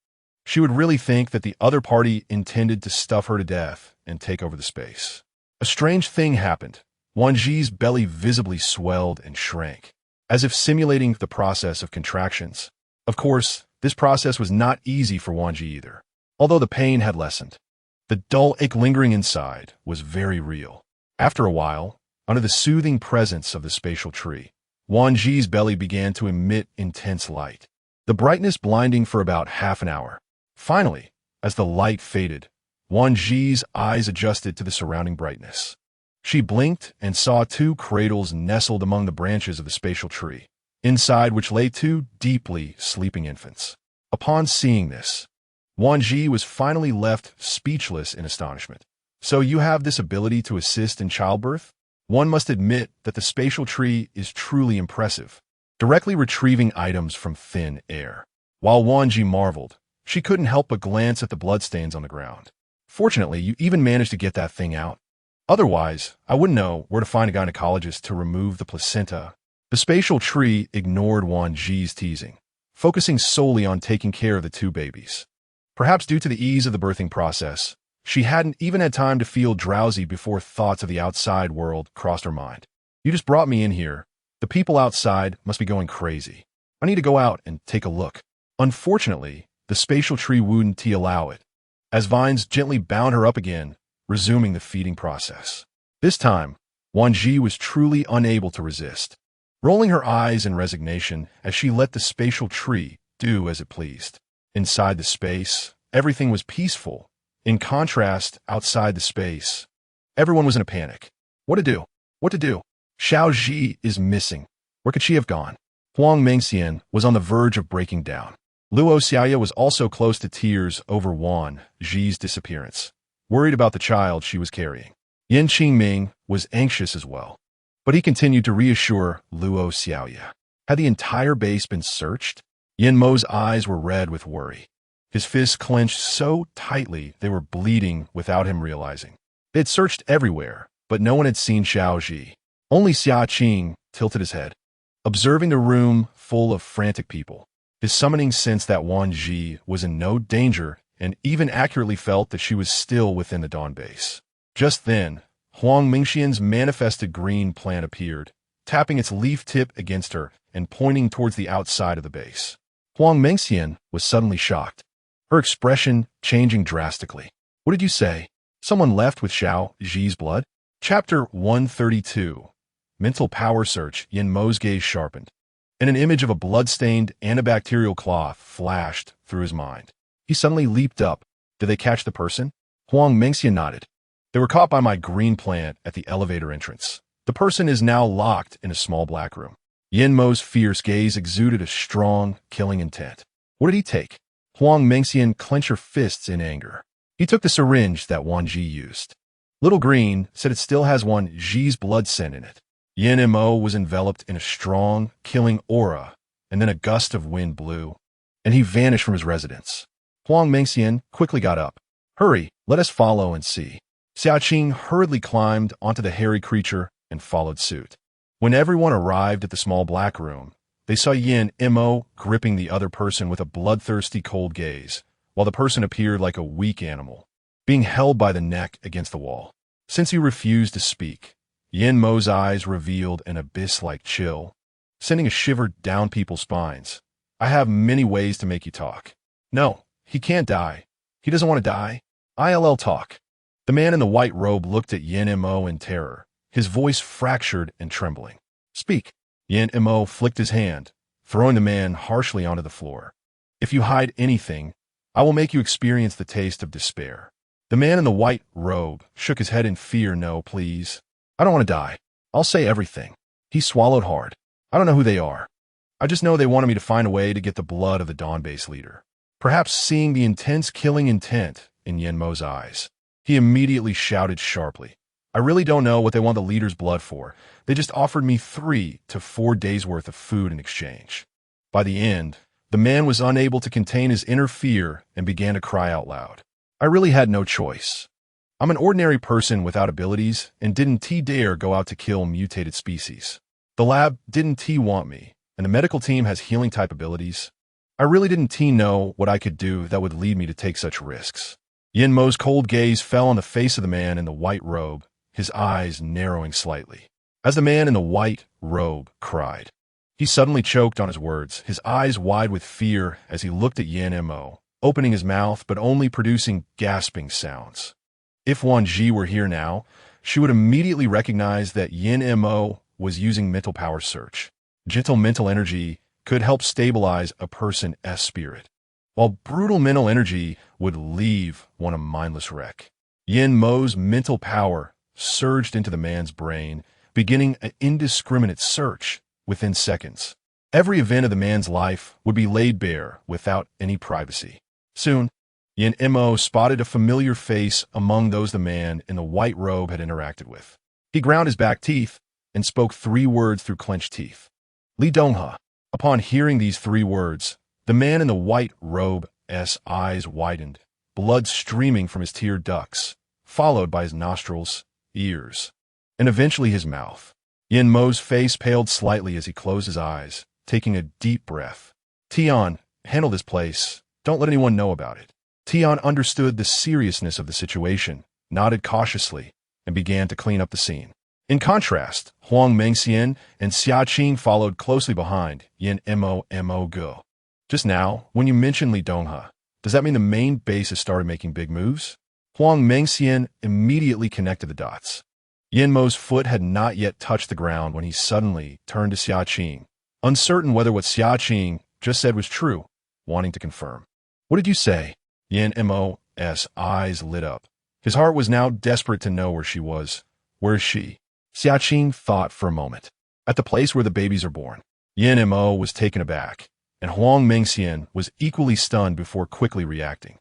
she would really think that the other party intended to stuff her to death and take over the space. A strange thing happened. Wan Zhi's belly visibly swelled and shrank, as if simulating the process of contractions. Of course, this process was not easy for Wan Zhi either, although the pain had lessened. The dull ache lingering inside was very real. After a while, under the soothing presence of the spatial tree, Wan Zhi's belly began to emit intense light, the brightness blinding for about half an hour. Finally, as the light faded, Wan Zhi's eyes adjusted to the surrounding brightness. She blinked and saw two cradles nestled among the branches of the spatial tree, inside which lay two deeply sleeping infants. Upon seeing this, Wan Zhi was finally left speechless in astonishment. "So you have this ability to assist in childbirth?" One must admit that the spatial tree is truly impressive, directly retrieving items from thin air. While Wan Zhi marveled, she couldn't help but glance at the bloodstains on the ground. "Fortunately, you even managed to get that thing out. Otherwise, I wouldn't know where to find a gynecologist to remove the placenta." The spatial tree ignored Wan Zhi's teasing, focusing solely on taking care of the two babies. Perhaps due to the ease of the birthing process, she hadn't even had time to feel drowsy before thoughts of the outside world crossed her mind. "You just brought me in here. The people outside must be going crazy. I need to go out and take a look." Unfortunately, the spatial tree wouldn't allow it, as vines gently bound her up again, resuming the feeding process. This time, Wan Zhi was truly unable to resist, rolling her eyes in resignation as she let the spatial tree do as it pleased. Inside the space, everything was peaceful. In contrast, outside the space, everyone was in a panic. What to do? What to do? Xiao Zhi is missing. Where could she have gone? Huang Mengxian was on the verge of breaking down. Luo Xiaoya was also close to tears over Wan Zhi's disappearance, worried about the child she was carrying. Yan Qingming was anxious as well, but he continued to reassure Luo Xiaoya. Had the entire base been searched? Yin Mo's eyes were red with worry. His fists clenched so tightly they were bleeding without him realizing. They had searched everywhere, but no one had seen Xiao Zhi. Only Xia Qing tilted his head, observing the room full of frantic people. His summoning sensed that Wan Zhi was in no danger and even accurately felt that she was still within the Dawn base. Just then, Huang Mingxian's manifested green plant appeared, tapping its leaf tip against her and pointing towards the outside of the base. Huang Mingxian was suddenly shocked, her expression changing drastically. What did you say? Someone left with Xiao Zhi's blood? Chapter 132. Mental Power Search. Yin Mo's gaze sharpened, and an image of a blood-stained antibacterial cloth flashed through his mind. He suddenly leaped up. Did they catch the person? Huang Mengxian nodded. They were caught by my green plant at the elevator entrance. The person is now locked in a small black room. Yin Mo's fierce gaze exuded a strong, killing intent. What did he take? Huang Mengxian clenched her fists in anger. He took the syringe that Wan Zhi used. Little Green said it still has Wan Zhi's blood scent in it. Yin Mo was enveloped in a strong, killing aura, and then a gust of wind blew, and he vanished from his residence. Huang Mengxian quickly got up. Hurry, let us follow and see. Xiaoqing hurriedly climbed onto the hairy creature and followed suit. When everyone arrived at the small black room, they saw Yin Mo gripping the other person with a bloodthirsty cold gaze, while the person appeared like a weak animal, being held by the neck against the wall. Since he refused to speak, Yin Mo's eyes revealed an abyss-like chill, sending a shiver down people's spines. I have many ways to make you talk. No, he can't die. He doesn't want to die. ILL talk. The man in the white robe looked at Yin Mo in terror, his voice fractured and trembling. Speak. Yin Mo flicked his hand, throwing the man harshly onto the floor. If you hide anything, I will make you experience the taste of despair. The man in the white robe shook his head in fear. No, please. I don't want to die. I'll say everything. He swallowed hard. I don't know who they are. I just know they wanted me to find a way to get the blood of the Dawn base leader. Perhaps seeing the intense killing intent in Yin Mo's eyes, he immediately shouted sharply. I really don't know what they want the leader's blood for. They just offered me 3 to 4 days' worth of food in exchange. By the end, the man was unable to contain his inner fear and began to cry out loud. I really had no choice. I'm an ordinary person without abilities and didn't dare go out to kill mutated species. The lab didn't want me, and the medical team has healing-type abilities. I really didn't know what I could do that would lead me to take such risks. Yin Mo's cold gaze fell on the face of the man in the white robe, his eyes narrowing slightly. As the man in the white robe cried, he suddenly choked on his words, his eyes wide with fear as he looked at Yin Mo, opening his mouth but only producing gasping sounds. If Wan Zhi were here now, she would immediately recognize that Yin Mo was using mental power search. Gentle mental energy could help stabilize a person's spirit, while brutal mental energy would leave one a mindless wreck. Yin Mo's mental power surged into the man's brain, beginning an indiscriminate search within seconds. Every event of the man's life would be laid bare without any privacy. Soon, Yin Mo spotted a familiar face among those the man in the white robe had interacted with. He ground his back teeth and spoke 3 words through clenched teeth. Li Donghe. Upon hearing these 3 words, the man in the white robe's eyes widened, blood streaming from his tear ducts, followed by his nostrils, ears, and eventually his mouth. Yin Mo's face paled slightly as he closed his eyes, taking a deep breath. Tian, handle this place. Don't let anyone know about it. Tian understood the seriousness of the situation, nodded cautiously, and began to clean up the scene. In contrast, Huang Mengxian and Xiaoqing followed closely behind Yin Mo Go. Just now, when you mentioned Li Donghe, does that mean the main base has started making big moves? Huang Mengxian immediately connected the dots. Yin Mo's foot had not yet touched the ground when he suddenly turned to Xiaoqing, uncertain whether what Xiaoqing just said was true, wanting to confirm. What did you say? Yin Mo's eyes lit up. His heart was now desperate to know where she was. Where is she? Xiaoqing thought for a moment. At the place where the babies are born. Yin Mo was taken aback, and Huang Mengxian was equally stunned before quickly reacting.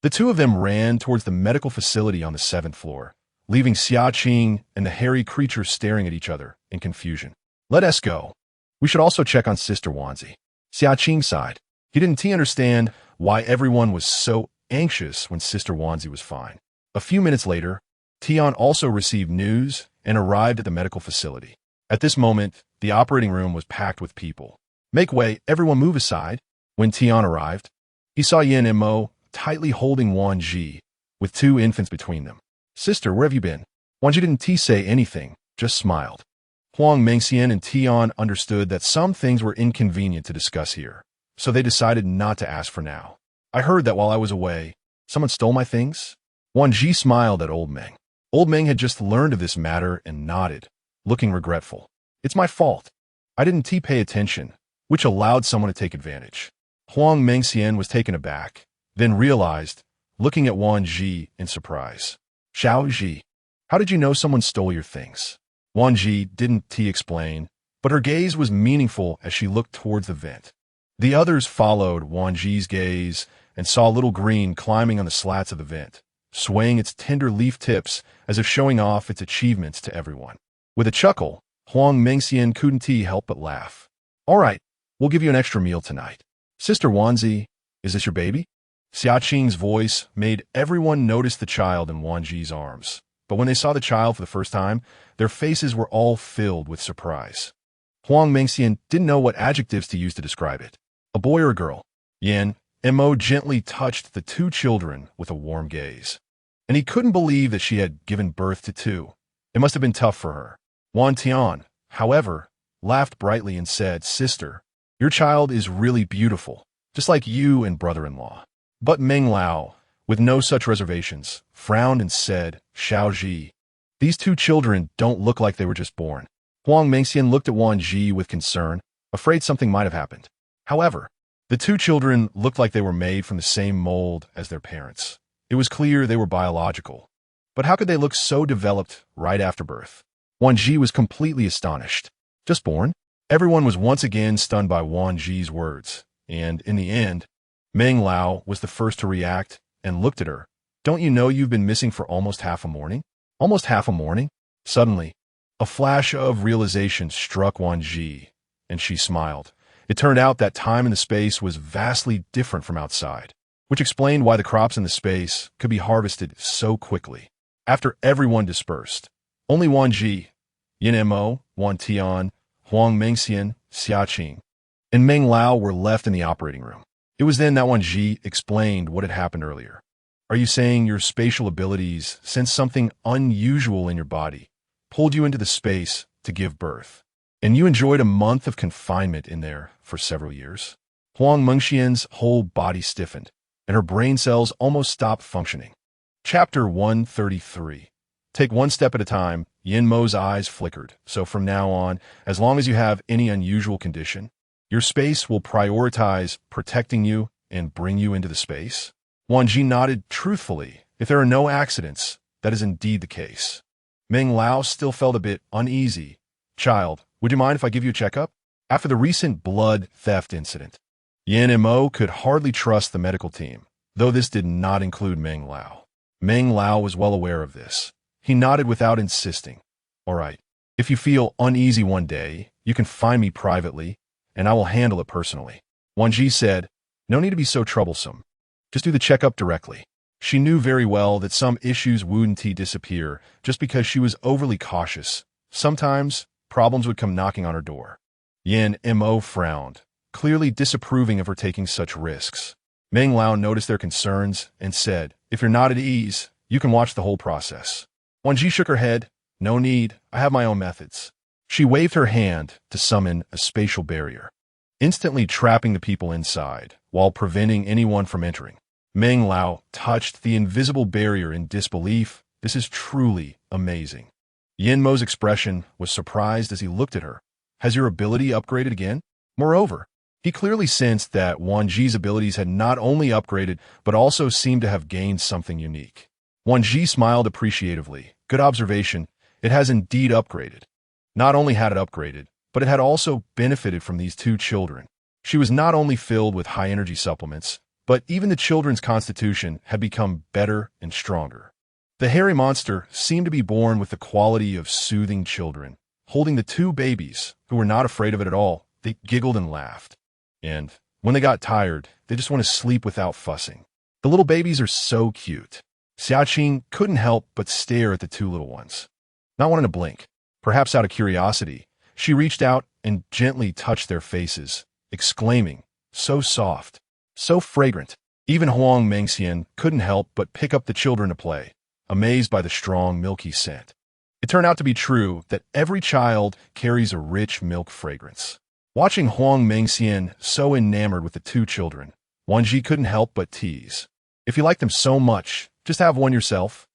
The two of them ran towards the medical facility on the 7th floor, leaving Xia Qing and the hairy creature staring at each other in confusion. Let us go. We should also check on Sister Wan Zhi. Xia Qing sighed. He didn't understand why everyone was so anxious when Sister Wan Zhi was fine. A few minutes later, Tian also received news and arrived at the medical facility. At this moment, the operating room was packed with people. Make way, everyone move aside. When Tian arrived, he saw Yin Mo tightly holding Wan Zhi, with 2 infants between them. Sister, where have you been? Wan Zhi didn't say anything, just smiled. Huang Mengxian and Tian understood that some things were inconvenient to discuss here, so they decided not to ask for now. I heard that while I was away, someone stole my things? Wan Zhi smiled at Old Meng. Old Meng had just learned of this matter and nodded, looking regretful. It's my fault. I didn't pay attention, which allowed someone to take advantage. Huang Mengxian was taken aback, then realized, looking at Wan Zhi in surprise. Xiao Zhi, how did you know someone stole your things? Wan Zhi didn't explain, but her gaze was meaningful as she looked towards the vent. The others followed Wan Zhi's gaze and saw Little Green climbing on the slats of the vent, swaying its tender leaf tips as if showing off its achievements to everyone. With a chuckle, Huang Mengxian couldn't help but laugh. All right, we'll give you an extra meal tonight. Sister Wan Zhi, is this your baby? Xia Qing's voice made everyone notice the child in Wan Zhi's arms. But when they saw the child for the first time, their faces were all filled with surprise. Huang Mengxian didn't know what adjectives to use to describe it. A boy or a girl? Yin Mo gently touched the 2 children with a warm gaze. And he couldn't believe that she had given birth to 2. It must have been tough for her. Wan Tian, however, laughed brightly and said, Sister, your child is really beautiful, just like you and brother-in-law. But Meng Lao, with no such reservations, frowned and said, Xiao Zhi, these 2 children don't look like they were just born. Huang Mengxian looked at Wan Zhi with concern, afraid something might have happened. However, the 2 children looked like they were made from the same mold as their parents. It was clear they were biological. But how could they look so developed right after birth? Wan Zhi was completely astonished. Just born? Everyone was once again stunned by Wan Zhi's words, and in the end, Meng Lao was the first to react and looked at her. Don't you know you've been missing for almost half a morning? Almost half a morning? Suddenly, a flash of realization struck Wan Zhi, and she smiled. It turned out that time and the space was vastly different from outside, which explained why the crops in the space could be harvested so quickly. After everyone dispersed, only Wan Zhi, Yin Mo, Wan Tian, Huang Mengxian, Xia Qing, and Meng Lao were left in the operating room. It was then that Wan Zhi explained what had happened earlier. Are you saying your spatial abilities sensed something unusual in your body, pulled you into the space to give birth, and you enjoyed a month of confinement in there for several years? Huang Mengxian's whole body stiffened, and her brain cells almost stopped functioning. Chapter 133. Take one step at a time. Yin Mo's eyes flickered. So from now on, as long as you have any unusual condition, your space will prioritize protecting you and bring you into the space? Wan Zhi nodded truthfully. If there are no accidents, that is indeed the case. Meng Lao still felt a bit uneasy. Child, would you mind if I give you a checkup? After the recent blood theft incident, Yin Mo could hardly trust the medical team, though this did not include Meng Lao. Meng Lao was well aware of this. He nodded without insisting. All right, if you feel uneasy one day, you can find me privately, and I will handle it personally. Wan Zhi said, no need to be so troublesome. Just do the checkup directly. She knew very well that some issues wouldn't disappear just because she was overly cautious. Sometimes, problems would come knocking on her door. Yin Mo frowned, clearly disapproving of her taking such risks. Meng Lao noticed their concerns and said, if you're not at ease, you can watch the whole process. Wan Zhi shook her head. No need, I have my own methods. She waved her hand to summon a spatial barrier, instantly trapping the people inside while preventing anyone from entering. Meng Lao touched the invisible barrier in disbelief. This is truly amazing. Yin Mo's expression was surprised as he looked at her. Has your ability upgraded again? Moreover, he clearly sensed that Wan Zhi's abilities had not only upgraded, but also seemed to have gained something unique. Wan Zhi smiled appreciatively. Good observation. It has indeed upgraded. Not only had it upgraded, but it had also benefited from these two children. She was not only filled with high-energy supplements, but even the children's constitution had become better and stronger. The hairy monster seemed to be born with the quality of soothing children. Holding the two babies, who were not afraid of it at all, they giggled and laughed. And when they got tired, they just want to sleep without fussing. The little babies are so cute. Xiaoqing couldn't help but stare at the two little ones. Not wanting to blink, perhaps out of curiosity, she reached out and gently touched their faces, exclaiming, "So soft, so fragrant." Even Huang Mengxian couldn't help but pick up the children to play, amazed by the strong, milky scent. It turned out to be true that every child carries a rich milk fragrance. Watching Huang Mengxian so enamored with the two children, Wan Zhi couldn't help but tease. "If you like them so much, just have one yourself.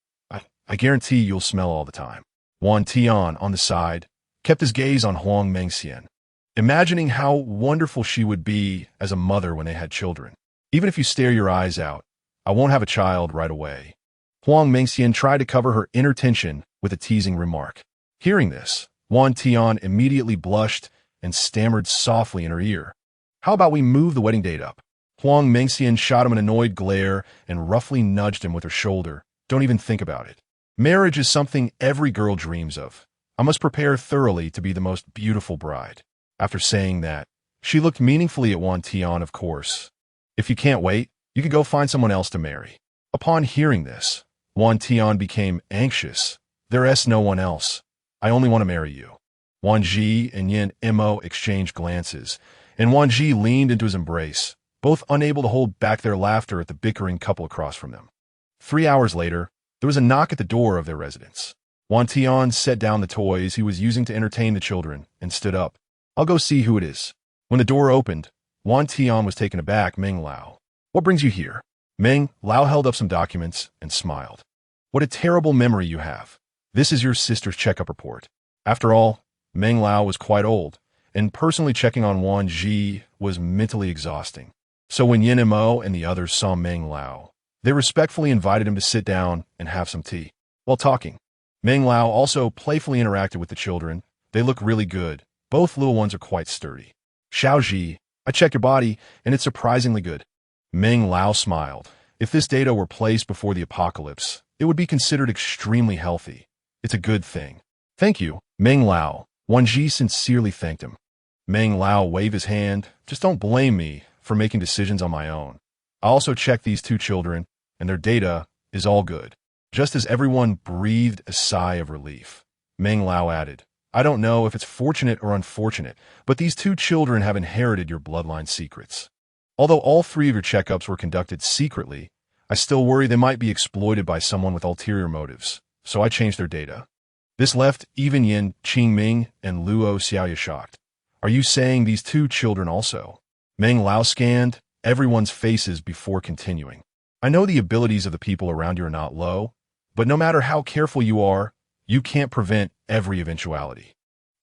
I guarantee you'll smell all the time." Wan Tian, on the side, kept his gaze on Huang Mengxian, imagining how wonderful she would be as a mother when they had children. "Even if you stare your eyes out, I won't have a child right away." Huang Mengxian tried to cover her inner tension with a teasing remark. Hearing this, Wan Tian immediately blushed and stammered softly in her ear. "How about we move the wedding date up?" Huang Mengxian shot him an annoyed glare and roughly nudged him with her shoulder. "Don't even think about it. Marriage is something every girl dreams of. I must prepare thoroughly to be the most beautiful bride." After saying that, she looked meaningfully at Wan Tian, of course. "If you can't wait, you could go find someone else to marry." Upon hearing this, Wan Tian became anxious. "There's no one else. I only want to marry you." Wan Zhi and Yin Mo exchanged glances, and Wan Zhi leaned into his embrace, both unable to hold back their laughter at the bickering couple across from them. 3 hours later, there was a knock at the door of their residence. Wan Tian set down the toys he was using to entertain the children and stood up. "I'll go see who it is." When the door opened, Wan Tian was taken aback. "Meng Lao, what brings you here?" Meng Lao held up some documents and smiled. "What a terrible memory you have. This is your sister's checkup report." After all, Meng Lao was quite old, and personally checking on Wan Zhi was mentally exhausting. So when Yin Mo and the others saw Meng Lao, they respectfully invited him to sit down and have some tea. While talking, Meng Lao also playfully interacted with the children. "They look really good. Both little ones are quite sturdy." "Xiaoji, I checked your body, and it's surprisingly good." Meng Lao smiled. "If this data were placed before the apocalypse, it would be considered extremely healthy. It's a good thing." "Thank you, Meng Lao." Wan Zhi sincerely thanked him. Meng Lao waved his hand. "Just don't blame me for making decisions on my own. I also checked these two children, and their data is all good." Just as everyone breathed a sigh of relief, Meng Lao added, "I don't know if it's fortunate or unfortunate, but these two children have inherited your bloodline secrets. Although all 3 of your checkups were conducted secretly, I still worry they might be exploited by someone with ulterior motives, so I changed their data." This left even Yin Qingming and Luo Xiaoya shocked. "Are you saying these two children also?" Meng Lao scanned everyone's faces before continuing. "I know the abilities of the people around you are not low, but no matter how careful you are, you can't prevent every eventuality.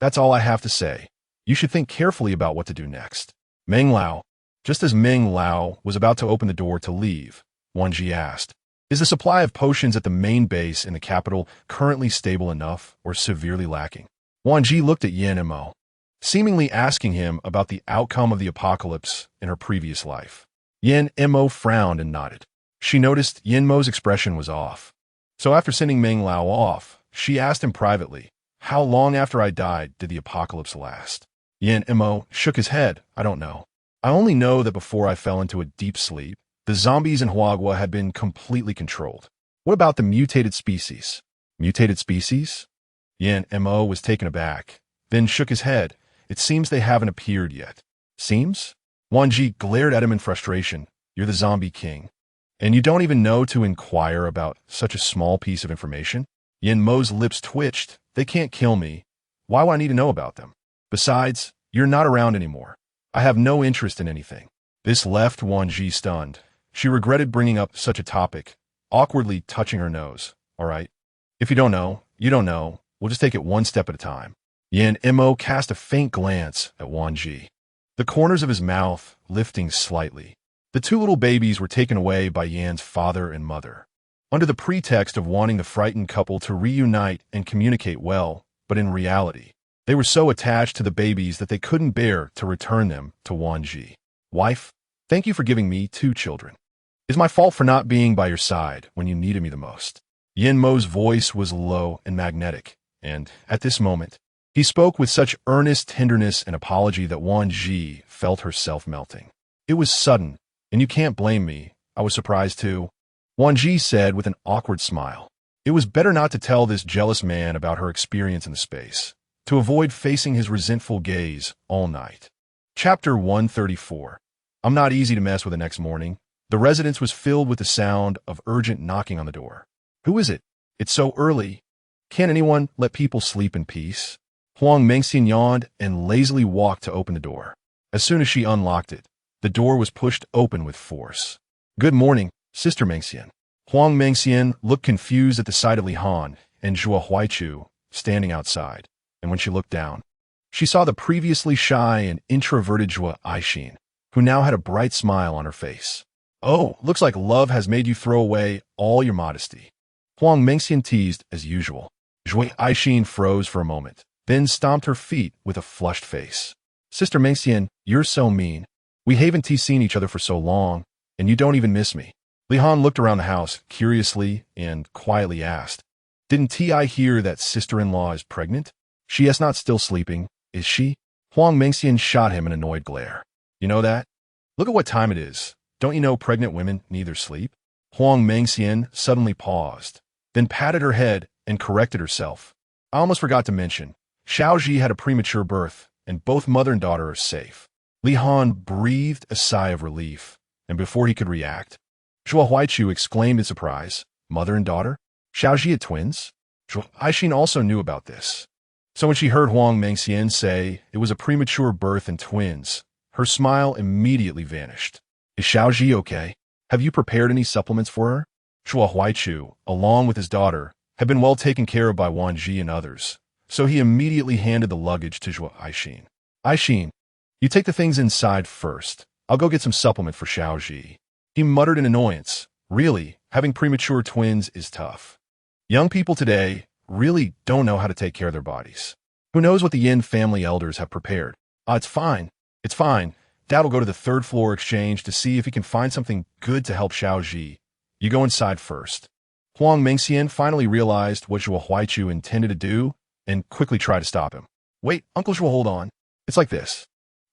That's all I have to say. You should think carefully about what to do next." Meng Lao. Just as Meng Lao was about to open the door to leave, Wan Zhi asked, "Is the supply of potions at the main base in the capital currently stable enough or severely lacking?" Wan Zhi looked at Yin Mo, seemingly asking him about the outcome of the apocalypse in her previous life. Yin Mo frowned and nodded. She noticed Yin Mo's expression was off. So after sending Meng Lao off, she asked him privately, "How long after I died did the apocalypse last?" Yin Mo shook his head. "I don't know. I only know that before I fell into a deep sleep, the zombies in Huagua had been completely controlled." "What about the mutated species?" "Mutated species?" Yin Mo was taken aback, then shook his head. "It seems they haven't appeared yet." "Seems?" Wan Zhi glared at him in frustration. "You're the zombie king, and you don't even know to inquire about such a small piece of information?" Yin Mo's lips twitched. "They can't kill me. Why would I need to know about them? Besides, you're not around anymore. I have no interest in anything." This left Wan Zhi stunned. She regretted bringing up such a topic, awkwardly touching her nose. "All right. If you don't know, you don't know. We'll just take it one step at a time." Yin Mo cast a faint glance at Wan Zhi, the corners of his mouth lifting slightly. The two little babies were taken away by Yan's father and mother, under the pretext of wanting the frightened couple to reunite and communicate well, but in reality, They were so attached to the babies that they couldn't bear to return them to Wan Zhi. Wife, thank you for giving me 2 children. It's my fault for not being by your side when you needed me the most. Yin Mo's voice was low and magnetic, and at this moment, he spoke with such earnest tenderness and apology that Wan Zhi felt herself melting. It was sudden, and you can't blame me. I was surprised too. Wan Zhi said with an awkward smile. It was better not to tell this jealous man about her experience in the space, to avoid facing his resentful gaze all night. Chapter 134. I'm not easy to mess with the next morning. The residence was filled with the sound of urgent knocking on the door. Who is it? It's so early. Can't anyone let people sleep in peace? Huang Mengxian yawned and lazily walked to open the door. As soon as she unlocked it, the door was pushed open with force. Good morning, Sister Mengxian. Huang Mengxian looked confused at the sight of Li Han and Zhuo Huaichu standing outside, and when she looked down, she saw the previously shy and introverted Zhuo Aixin, who now had a bright smile on her face. Oh, looks like love has made you throw away all your modesty. Huang Mengxian teased as usual. Zhuo Aixin froze for a moment, then stomped her feet with a flushed face. Sister Mengxian, you're so mean. We haven't seen each other for so long, and you don't even miss me. Li Han looked around the house curiously and quietly asked, Didn't Ti hear that sister-in-law is pregnant? She is not still sleeping, is she? Huang Mengxian shot him an annoyed glare. You know that? Look at what time it is. Don't you know pregnant women neither sleep? Huang Mengxian suddenly paused, then patted her head and corrected herself. I almost forgot to mention, Xiaozhi had a premature birth, and both mother and daughter are safe. Li Han breathed a sigh of relief, and before he could react, Zhuo Huaichu exclaimed in surprise, Mother and daughter? Xiaozhi had twins? Zhuo Aixin also knew about this. So when she heard Huang Mengxian say it was a premature birth and twins, her smile immediately vanished. Is Xiaozhi okay? Have you prepared any supplements for her? Zhuo Huaichu, along with his daughter, had been well taken care of by Wan Zhi and others, so he immediately handed the luggage to Zhuo Aixin. Aixin, you take the things inside first. I'll go get some supplement for Xiaozhi. He muttered in annoyance. Really, having premature twins is tough. Young people today really don't know how to take care of their bodies. Who knows what the Yin family elders have prepared? It's fine. It's fine. Dad will go to the 3rd floor exchange to see if he can find something good to help Xiaozhi. You go inside first. Huang Mengxian finally realized what Zhuo Huaichu intended to do and quickly tried to stop him. Wait, Uncle Zhuo, hold on. It's like this.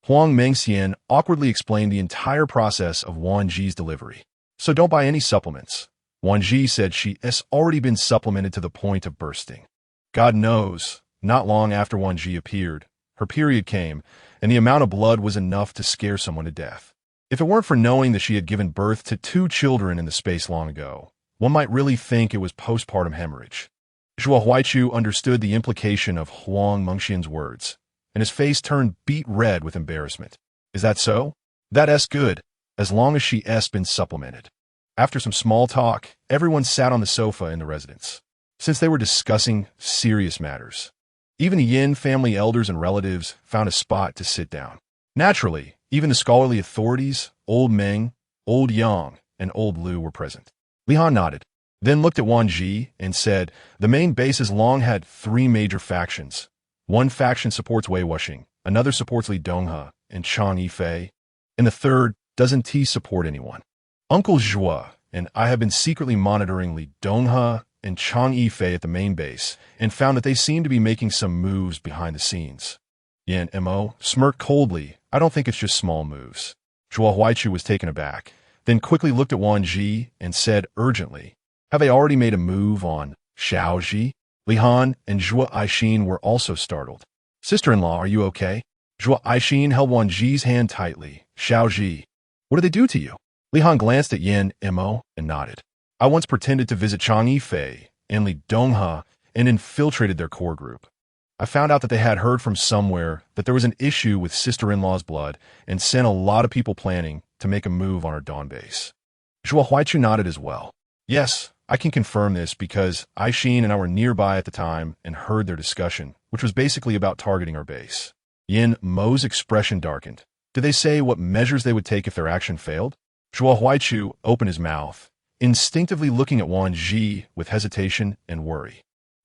Huang Mengxian awkwardly explained the entire process of Wan Zhi's delivery. So don't buy any supplements. Wan Zhi said she has already been supplemented to the point of bursting. God knows, not long after Wan Zhi appeared, her period came, and the amount of blood was enough to scare someone to death. If it weren't for knowing that she had given birth to 2 children in the space long ago, one might really think it was postpartum hemorrhage. Zhuo Huaichu understood the implication of Huang Mengxian's words, and his face turned beet red with embarrassment. Is that so? That's good, as long as she has been supplemented. After some small talk, everyone sat on the sofa in the residence, since they were discussing serious matters. Even the Yin family elders and relatives found a spot to sit down. Naturally, even the scholarly authorities, Old Meng, Old Yang, and Old Lu were present. Li Han nodded, then looked at Wan Zhi and said, the main base has long had 3 major factions. One faction supports Wei Wuxing, another supports Li Donghe and Chang Yifei, and the third doesn't support anyone. Uncle Zhuo and I have been secretly monitoring Li Donghe and Chang Yifei at the main base and found that they seem to be making some moves behind the scenes. Yan Mo smirked coldly. I don't think it's just small moves. Zhuo Huaichu was taken aback, then quickly looked at Wan Zhi and said urgently, have they already made a move on Xiaozhi? Li Han and Zhuo Aixin were also startled. Sister-in-law, are you okay? Zhuo Aixin held Wan Zhi's hand tightly. Xiaozhi, what did they do to you? Li Han glanced at Yan Mo and nodded. I once pretended to visit Chang Yifei and Li Donghe and infiltrated their core group. I found out that they had heard from somewhere that there was an issue with sister-in-law's blood and sent a lot of people planning to make a move on our dawn base. Zhuo Huaichu nodded as well. Yes, I can confirm this because Aixin and I were nearby at the time and heard their discussion, which was basically about targeting our base. Yin Mo's expression darkened. Did they say what measures they would take if their action failed? Zhuo Huaichu opened his mouth, instinctively looking at Wan Zhi with hesitation and worry.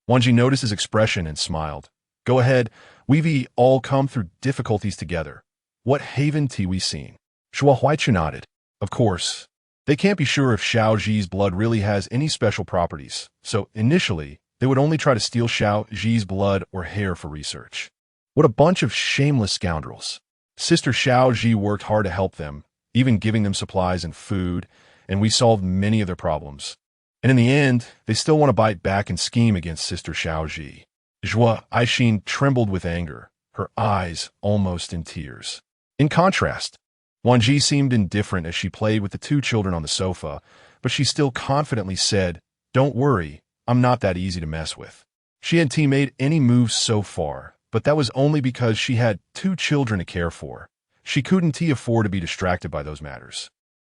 Wan Zhi noticed his expression and smiled. Go ahead, we've all come through difficulties together. What haven tea we seen? Shua Huaichu nodded. Of course. They can't be sure if Xiao Zhi's blood really has any special properties, so initially, they would only try to steal Xiao Zhi's blood or hair for research. What a bunch of shameless scoundrels. Sister Xiao Zhi worked hard to help them, even giving them supplies and food, and we solved many of their problems. And in the end, they still want to bite back and scheme against Sister Xiao Zhi. Zhua Aishin trembled with anger, her eyes almost in tears. In contrast, Wan Zhi seemed indifferent as she played with the two children on the sofa, but she still confidently said, "Don't worry, I'm not that easy to mess with." She hadn't made any moves so far, but that was only because she had two children to care for. She couldn't afford to be distracted by those matters.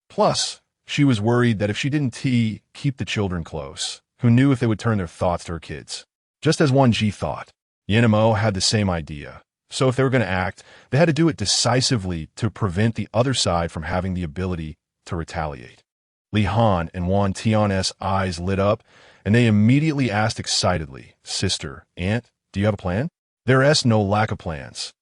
Plus, she was worried that if she didn't keep the children close, who knew if they would turn their thoughts to her kids. Just as Wan Zhi thought, Yin Mo had the same idea. So if they were going to act, they had to do it decisively to prevent the other side from having the ability to retaliate. Li Han and Wan Tian's eyes lit up, and they immediately asked excitedly, "Sister, Aunt, do you have a plan?" There's no lack of plans.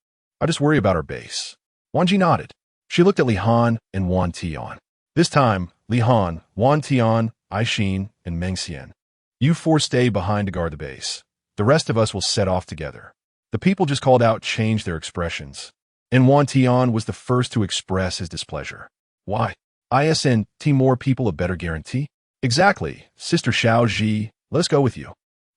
I just worry about our base. Wan Zhi nodded. She looked at Li Han and Wan Tian. This time, Li Han, Wan Tian, Aishin, and Meng Xian. You four stay behind to guard the base. The rest of us will set off together. The people just called out changed their expressions, and Wan Tian was the first to express his displeasure. Why? ISN more people a better guarantee? Exactly, Sister Xiao Zhi, let us go with you.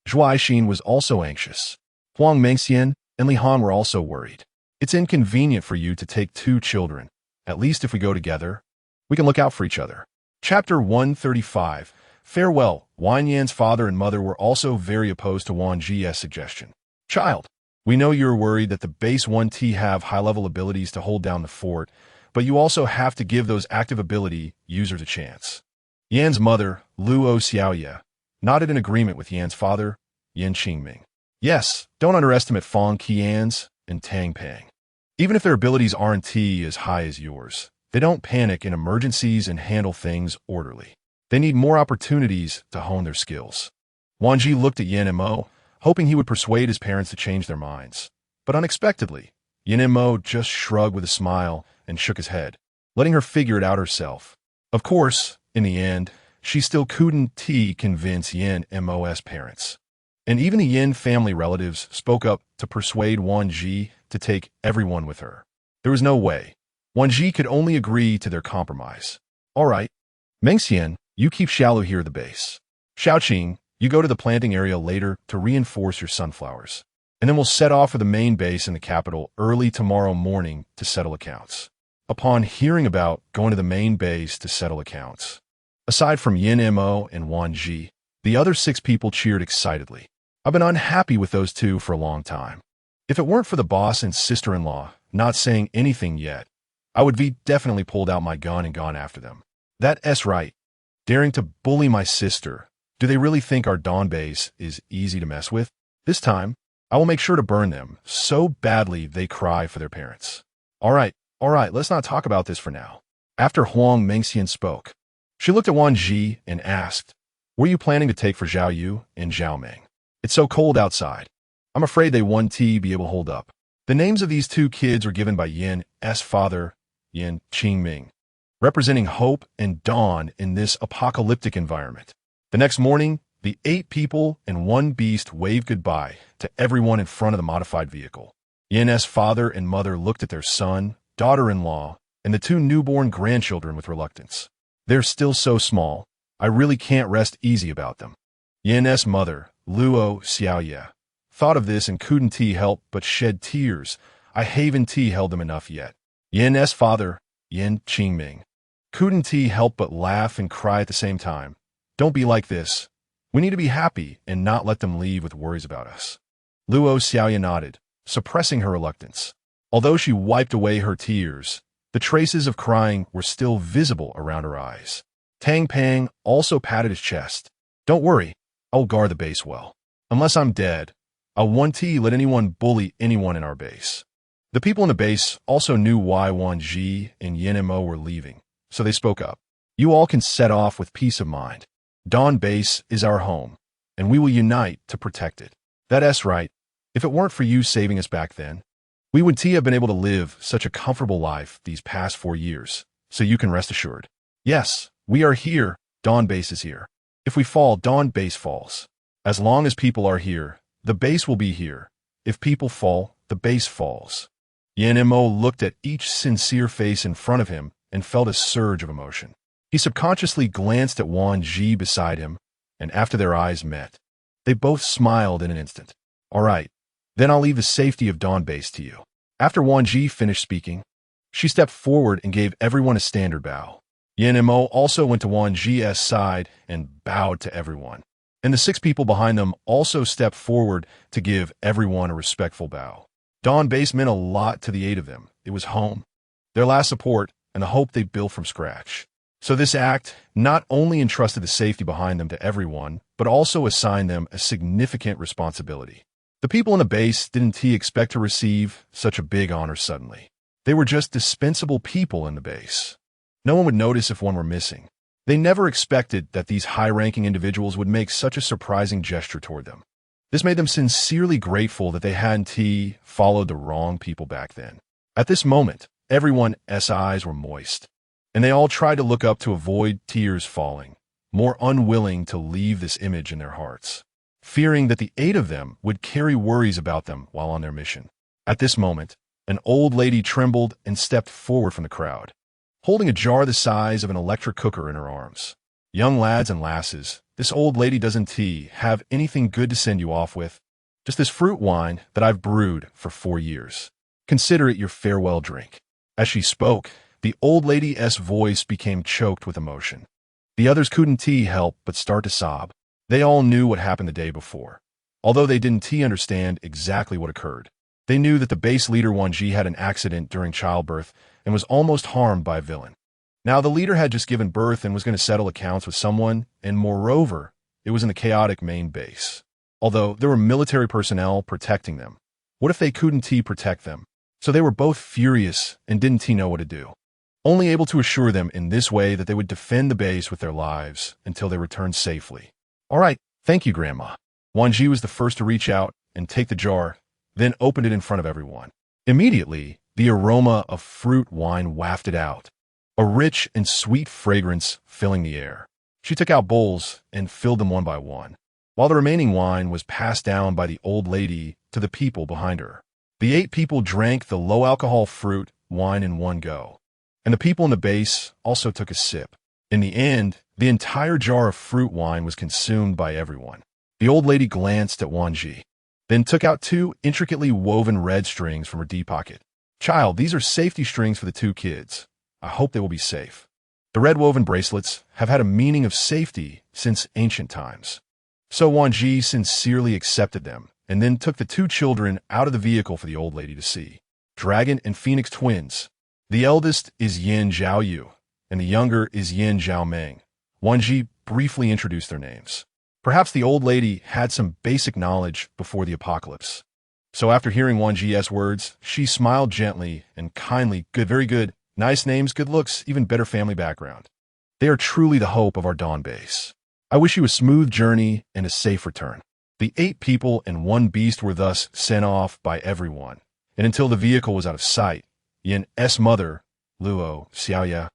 Zhua Aishin was also anxious. Huang Mengxian and Li Han were also worried. It's inconvenient for you to take two children. At least if we go together, we can look out for each other. Chapter 135. Farewell. Wan Yan's father and mother were also very opposed to Wan Zhi's suggestion. Child, we know you're worried that the base 1T have high-level abilities to hold down the fort, but you also have to give those active ability users a chance. Yan's mother, Luo Xiaoye, nodded in agreement with Yan's father, Yan Qingming. Yes, don't underestimate Fong Qian's and Tang Pang. Even if their abilities aren't as high as yours, they don't panic in emergencies and handle things orderly. They need more opportunities to hone their skills. Wan Zhi looked at Yan Mo, hoping he would persuade his parents to change their minds. But unexpectedly, Yan Mo just shrugged with a smile and shook his head, letting her figure it out herself. Of course, in the end, she still couldn't convince Yan Mo's parents. And even the Yin family relatives spoke up to persuade Wan Zhi to take everyone with her. There was no way. Wan Zhi could only agree to their compromise. All right, Mengxian, you keep Xiaolu here at the base. Xiaoqing, you go to the planting area later to reinforce your sunflowers. And then we'll set off for the main base in the capital early tomorrow morning to settle accounts. Upon hearing about going to the main base to settle accounts, aside from Yin Mo and Wan Zhi, the other 6 people cheered excitedly. I've been unhappy with those two for a long time. If it weren't for the boss and sister-in-law not saying anything yet, I would be definitely pulled out my gun and gone after them. That's right. Daring to bully my sister. Do they really think our Dawn base is easy to mess with? This time, I will make sure to burn them so badly they cry for their parents. All right, let's not talk about this for now. After Huang Mengxian spoke, she looked at Wan Zhi and asked, "What are you planning to take for Zhao Yu and Zhao Meng? It's so cold outside. I'm afraid they won't be able to hold up." The names of these 2 kids were given by Yin's father, Yan Qingming, representing hope and dawn in this apocalyptic environment. The next morning, the 8 people and 1 beast waved goodbye to everyone in front of the modified vehicle. Yin's father and mother looked at their son, daughter-in-law, and the 2 newborn grandchildren with reluctance. They're still so small, I really can't rest easy about them. Yin's mother, Luo Xiaoye, thought of this and couldn't help but shed tears. I haven't held them enough yet. Yin's father, Yan Qingming, couldn't help but laugh and cry at the same time. Don't be like this. We need to be happy and not let them leave with worries about us. Luo Xiaoye nodded, suppressing her reluctance. Although she wiped away her tears, the traces of crying were still visible around her eyes. Tang Pang also patted his chest. Don't worry, I'll guard the base well. Unless I'm dead, I won't let anyone bully anyone in our base. The people in the base also knew why Wan Zhi and Yin Mo were leaving, so they spoke up. You all can set off with peace of mind. Dawn Base is our home, and we will unite to protect it. That's right. If it weren't for you saving us back then, we wouldn't have been able to live such a comfortable life these past 4 years, so you can rest assured. Yes, we are here, Dawn Base is here. If we fall, Dawn Base falls. As long as people are here, the base will be here. If people fall, the base falls. Yan Mo looked at each sincere face in front of him and felt a surge of emotion. He subconsciously glanced at Wan Zhi beside him, and after their eyes met, they both smiled in an instant. All right, then I'll leave the safety of Dawn Base to you. After Wan Zhi finished speaking, she stepped forward and gave everyone a standard bow. Yan Mo also went to Wan Zhi's side and bowed to everyone. And the 6 people behind them also stepped forward to give everyone a respectful bow. Dawn Base meant a lot to the 8 of them. It was home, their last support, and the hope they built from scratch. So this act not only entrusted the safety behind them to everyone, but also assigned them a significant responsibility. The people in the base didn't expect to receive such a big honor suddenly. They were just dispensable people in the base. No one would notice if one were missing. They never expected that these high-ranking individuals would make such a surprising gesture toward them. This made them sincerely grateful that they hadn't followed the wrong people back then. At this moment, everyone's eyes were moist, and they all tried to look up to avoid tears falling, more unwilling to leave this image in their hearts, fearing that the 8 of them would carry worries about them while on their mission. At this moment, an old lady trembled and stepped forward from the crowd, holding a jar the size of an electric cooker in her arms. Young lads and lasses, this old lady doesn't have anything good to send you off with, just this fruit wine that I've brewed for 4 years. Consider it your farewell drink. As she spoke, the old lady's voice became choked with emotion. The others couldn't help but start to sob. They all knew what happened the day before. Although they didn't understand exactly what occurred, they knew that the base leader Wan Zhi had an accident during childbirth and was almost harmed by a villain. Now the leader had just given birth and was going to settle accounts with someone, and moreover, it was in the chaotic main base. Although there were military personnel protecting them, what if they couldn't protect them? So they were both furious and didn't know what to do, only able to assure them in this way that they would defend the base with their lives until they returned safely. All right, thank you, Grandma. Wan Zhi was the first to reach out and take the jar, then opened it in front of everyone. Immediately, the aroma of fruit wine wafted out, a rich and sweet fragrance filling the air. She took out bowls and filled them one by one, while the remaining wine was passed down by the old lady to the people behind her. The 8 people drank the low-alcohol fruit wine in one go, and the people in the base also took a sip. In the end, the entire jar of fruit wine was consumed by everyone. The old lady glanced at Wan Zhi, then took out 2 intricately woven red strings from her deep pocket. Child, these are safety strings for the 2 kids. I hope they will be safe. The red woven bracelets have had a meaning of safety since ancient times. So Wan Zhi sincerely accepted them and then took the 2 children out of the vehicle for the old lady to see. Dragon and Phoenix twins. The eldest is Yin Zhaoyu, and the younger is Yin Zhaomeng. Wan Zhi briefly introduced their names. Perhaps the old lady had some basic knowledge before the apocalypse. So after hearing Wan Zhi's words, she smiled gently and kindly. Good, very good. Nice names, good looks, even better family background. They are truly the hope of our Dawn Base. I wish you a smooth journey and a safe return. The 8 people and 1 beast were thus sent off by everyone, and until the vehicle was out of sight, Yin's mother, Luo Xiaoya,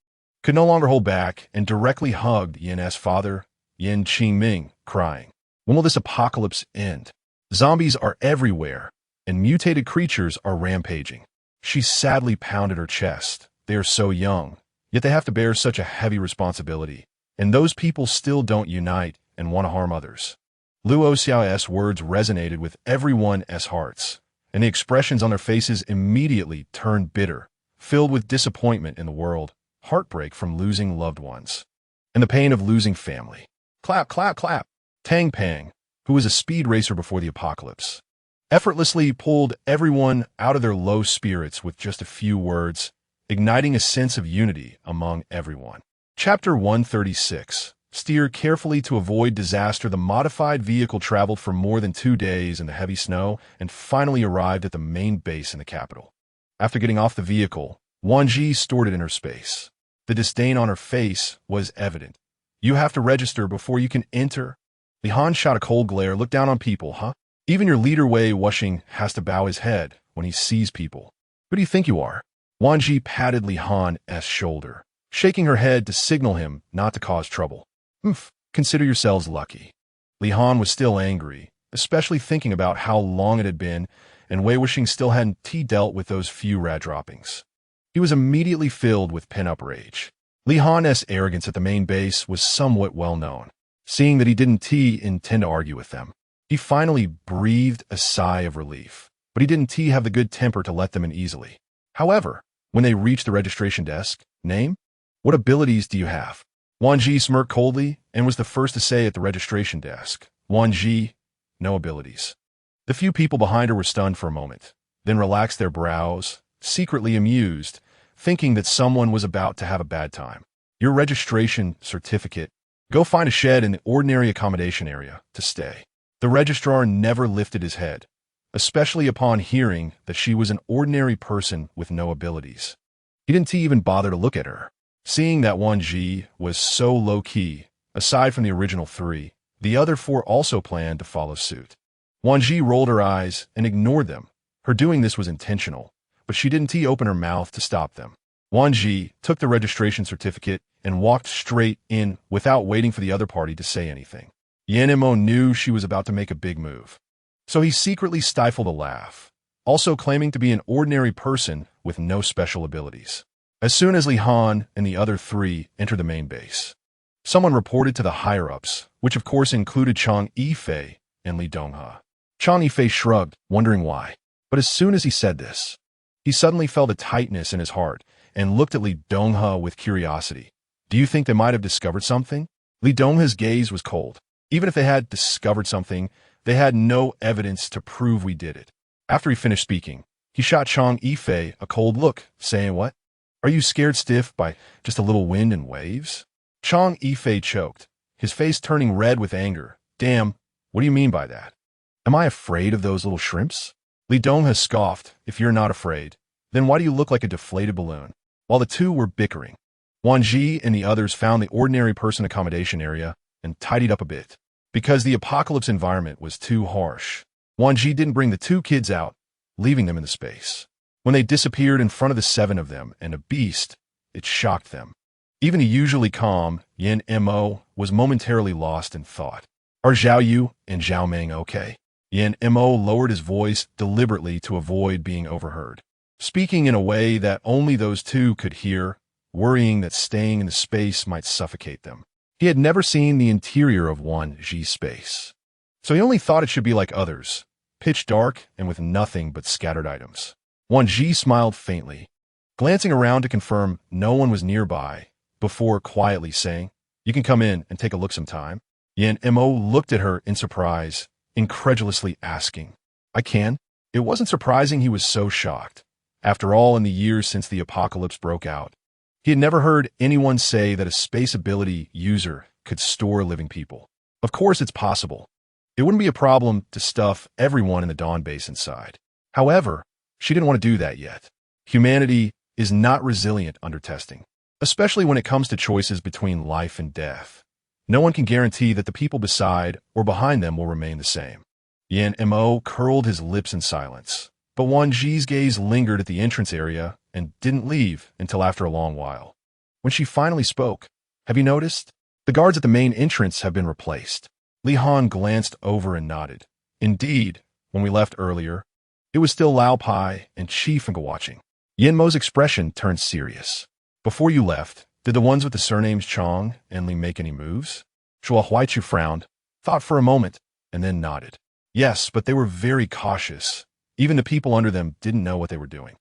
could no longer hold back and directly hugged Yin's father, Yin Qingming, crying, "When will this apocalypse end? Zombies are everywhere, and mutated creatures are rampaging." She sadly pounded her chest. They are so young, yet they have to bear such a heavy responsibility, and those people still don't unite and want to harm others. Luo Xiao's words resonated with everyone's hearts, and the expressions on their faces immediately turned bitter, filled with disappointment in the world, heartbreak from losing loved ones, and the pain of losing family. Clap, clap, clap. Tang Pang, who was a speed racer before the apocalypse, effortlessly pulled everyone out of their low spirits with just a few words, igniting a sense of unity among everyone. Chapter 136. Steer carefully to avoid disaster. The modified vehicle traveled for more than 2 days in the heavy snow and finally arrived at the main base in the capital. After getting off the vehicle, Wan Zhi stored it in her space. The disdain on her face was evident. "You have to register before you can enter." Li Han shot a cold glare. "Look down on people, huh? Even your leader Wei Wuxing has to bow his head when he sees people. Who do you think you are? Wan Zhi patted Li Han's shoulder, shaking her head to signal him not to cause trouble. Consider yourselves lucky. Li Han was still angry, especially thinking about how long it had been, and Wei Wuxing still hadn't dealt with those few rat droppings. He was immediately filled with pent-up rage. Li Han's arrogance at the main base was somewhat well known. Seeing that he didn't intend to argue with them, he finally breathed a sigh of relief, but he didn't have the good temper to let them in easily. However, when they reached the registration desk, name? What abilities do you have? Wan Zhi smirked coldly and was the first to say at the registration desk. Wan Zhi, no abilities. The few people behind her were stunned for a moment, then relaxed their brows, secretly amused, thinking that someone was about to have a bad time. Your registration certificate. Go find a shed in the ordinary accommodation area to stay. The registrar never lifted his head, especially upon hearing that she was an ordinary person with no abilities. He didn't even bother to look at her. Seeing that Wan Zhi was so low-key, aside from the original three, the other four also planned to follow suit. Wan Zhi rolled her eyes and ignored them. Her doing this was intentional, but she didn't open her mouth to stop them. Wan Zhi took the registration certificate and walked straight in without waiting for the other party to say anything. Yan Mo knew she was about to make a big move, so he secretly stifled a laugh, also claiming to be an ordinary person with no special abilities. As soon as Li Han and the other three entered the main base, someone reported to the higher-ups, which of course included Chang Yifei and Li Donghe. Chang Yifei shrugged, wondering why. But as soon as he said this, he suddenly felt a tightness in his heart and looked at Li Donghe with curiosity. Do you think they might have discovered something? Li Donghe's gaze was cold. Even if they had discovered something, they had no evidence to prove we did it. After he finished speaking, he shot Chang Yifei a cold look, saying, "What? Are you scared stiff by just a little wind and waves?" Chang Yifei choked, his face turning red with anger. Damn, what do you mean by that? Am I afraid of those little shrimps? Li Donghe scoffed. If you're not afraid, then why do you look like a deflated balloon? While the two were bickering, Wan Zhi and the others found the ordinary person accommodation area and tidied up a bit. Because the apocalypse environment was too harsh, Wan Zhi didn't bring the two kids out, leaving them in the space. When they disappeared in front of the seven of them and a beast, it shocked them. Even the usually calm Yan Mo was momentarily lost in thought. Are Zhao Yu and Zhao Meng okay? Yan Mo lowered his voice deliberately to avoid being overheard, speaking in a way that only those two could hear, worrying that staying in the space might suffocate them. He had never seen the interior of Wan Zhi's space, so he only thought it should be like others, pitch dark and with nothing but scattered items. Wan Zhi smiled faintly, glancing around to confirm no one was nearby, before quietly saying, "You can come in and take a look sometime." Yan Mo looked at her in surprise, incredulously asking, "I can?" It wasn't surprising he was so shocked. After all, in the years since the apocalypse broke out, he had never heard anyone say that a space ability user could store living people. Of course it's possible. It wouldn't be a problem to stuff everyone in the Dawn base inside. However, she didn't want to do that yet. Humanity is not resilient under testing, especially when it comes to choices between life and death. No one can guarantee that the people beside or behind them will remain the same. Yan Mo curled his lips in silence, but Wan Zhi's gaze lingered at the entrance area and didn't leave until after a long while. When she finally spoke, "Have you noticed? The guards at the main entrance have been replaced." Li Han glanced over and nodded. Indeed, when we left earlier, it was still Lao Pai and Chief Finger watching. Yan Mo's expression turned serious. "Before you left, did the ones with the surnames Chong and Li make any moves?" Shua Huaichu frowned, thought for a moment, and then nodded. "Yes, but they were very cautious. Even the people under them didn't know what they were doing."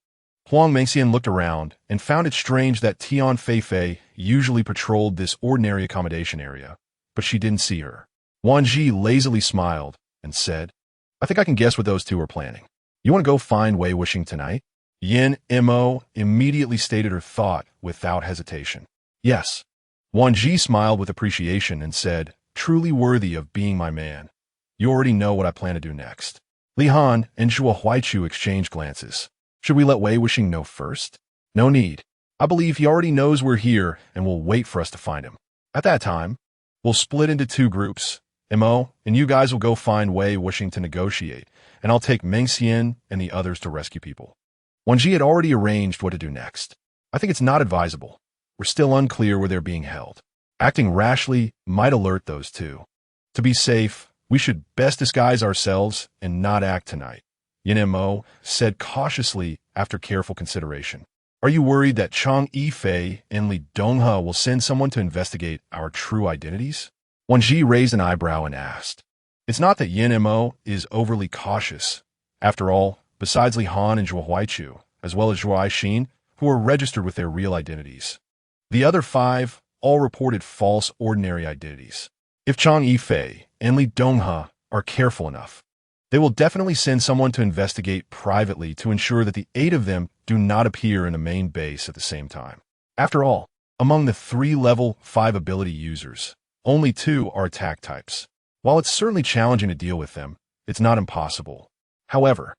Huang Mengxian looked around and found it strange that Tian Feifei usually patrolled this ordinary accommodation area, but she didn't see her. Wan Zhi lazily smiled and said, "I think I can guess what those two are planning. You want to go find Wei Wuxing tonight?" Yan Mo immediately stated her thought without hesitation. "Yes." Wan Zhi smiled with appreciation and said, "Truly worthy of being my man. You already know what I plan to do next." Li Han and Zhua Huaichu exchanged glances. "Should we let Wei Wuxing know first?" "No need. I believe he already knows we're here and will wait for us to find him. At that time, we'll split into two groups And you guys will go find Wei wishing to negotiate, and I'll take Meng Xian and the others to rescue people. Wan Zhi had already arranged what to do next. I think it's not advisable. We're still unclear where they're being held. Acting rashly might alert those two. To be safe, we should best disguise ourselves and not act tonight, Yin Mo said cautiously after careful consideration. Are you worried that Chang Yifei and Li Donghe will send someone to investigate our true identities? Wan Zhi raised an eyebrow and asked. It's not that Yin Mo is overly cautious. After all, besides Li Han and Zhuo Huaichu, as well as Zhuo Aixin, who are registered with their real identities, the other 5 all reported false ordinary identities. If Chang Yifei and Li Donghe are careful enough, they will definitely send someone to investigate privately to ensure that the 8 of them do not appear in the main base at the same time. After all, among the 3 level 5 ability users, only 2 are attack types. While it's certainly challenging to deal with them, it's not impossible. However,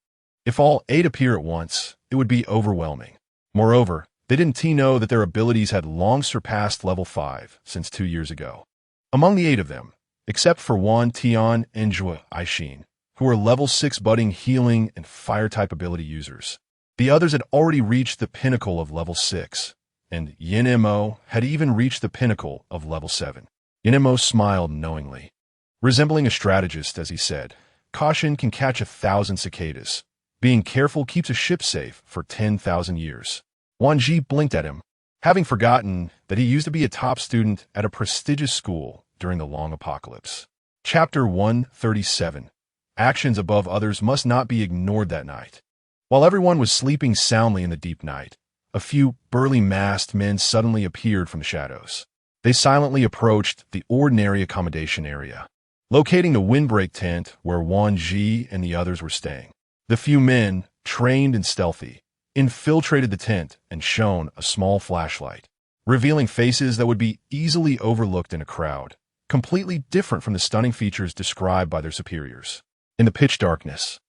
if all 8 appear at once, it would be overwhelming. Moreover, they didn't know that their abilities had long surpassed level 5 since 2 years ago. Among the 8 of them, except for Wan Tian and Zhuo Aixin, who are level 6 budding healing and fire-type ability users, the others had already reached the pinnacle of level 6, and Yin Mo had even reached the pinnacle of level 7. Yin Mo smiled knowingly. Resembling a strategist, as he said, caution can catch 1,000 cicadas. Being careful keeps a ship safe for 10,000 years. Wan Zhi blinked at him, having forgotten that he used to be a top student at a prestigious school during the long apocalypse. Chapter 137. Actions above others must not be ignored that night. While everyone was sleeping soundly in the deep night, a few burly masked men suddenly appeared from the shadows. They silently approached the ordinary accommodation area, locating the windbreak tent where Wan Zhi and the others were staying. The few men, trained and stealthy, infiltrated the tent and shone a small flashlight, revealing faces that would be easily overlooked in a crowd, completely different from the stunning features described by their superiors. In the pitch darkness,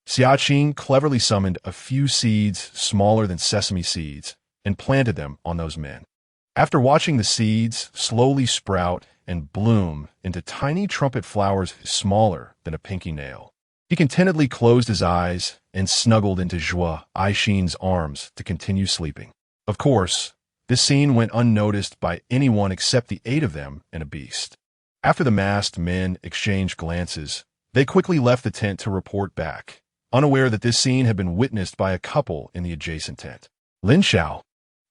Xiaqing cleverly summoned a few seeds smaller than sesame seeds and planted them on those men. After watching the seeds slowly sprout and bloom into tiny trumpet flowers smaller than a pinky nail, he contentedly closed his eyes and snuggled into Zhuo Aixin's arms to continue sleeping. Of course, this scene went unnoticed by anyone except the 8 of them and a beast. After the masked men exchanged glances, they quickly left the tent to report back, unaware that this scene had been witnessed by a couple in the adjacent tent. Lin Xiao,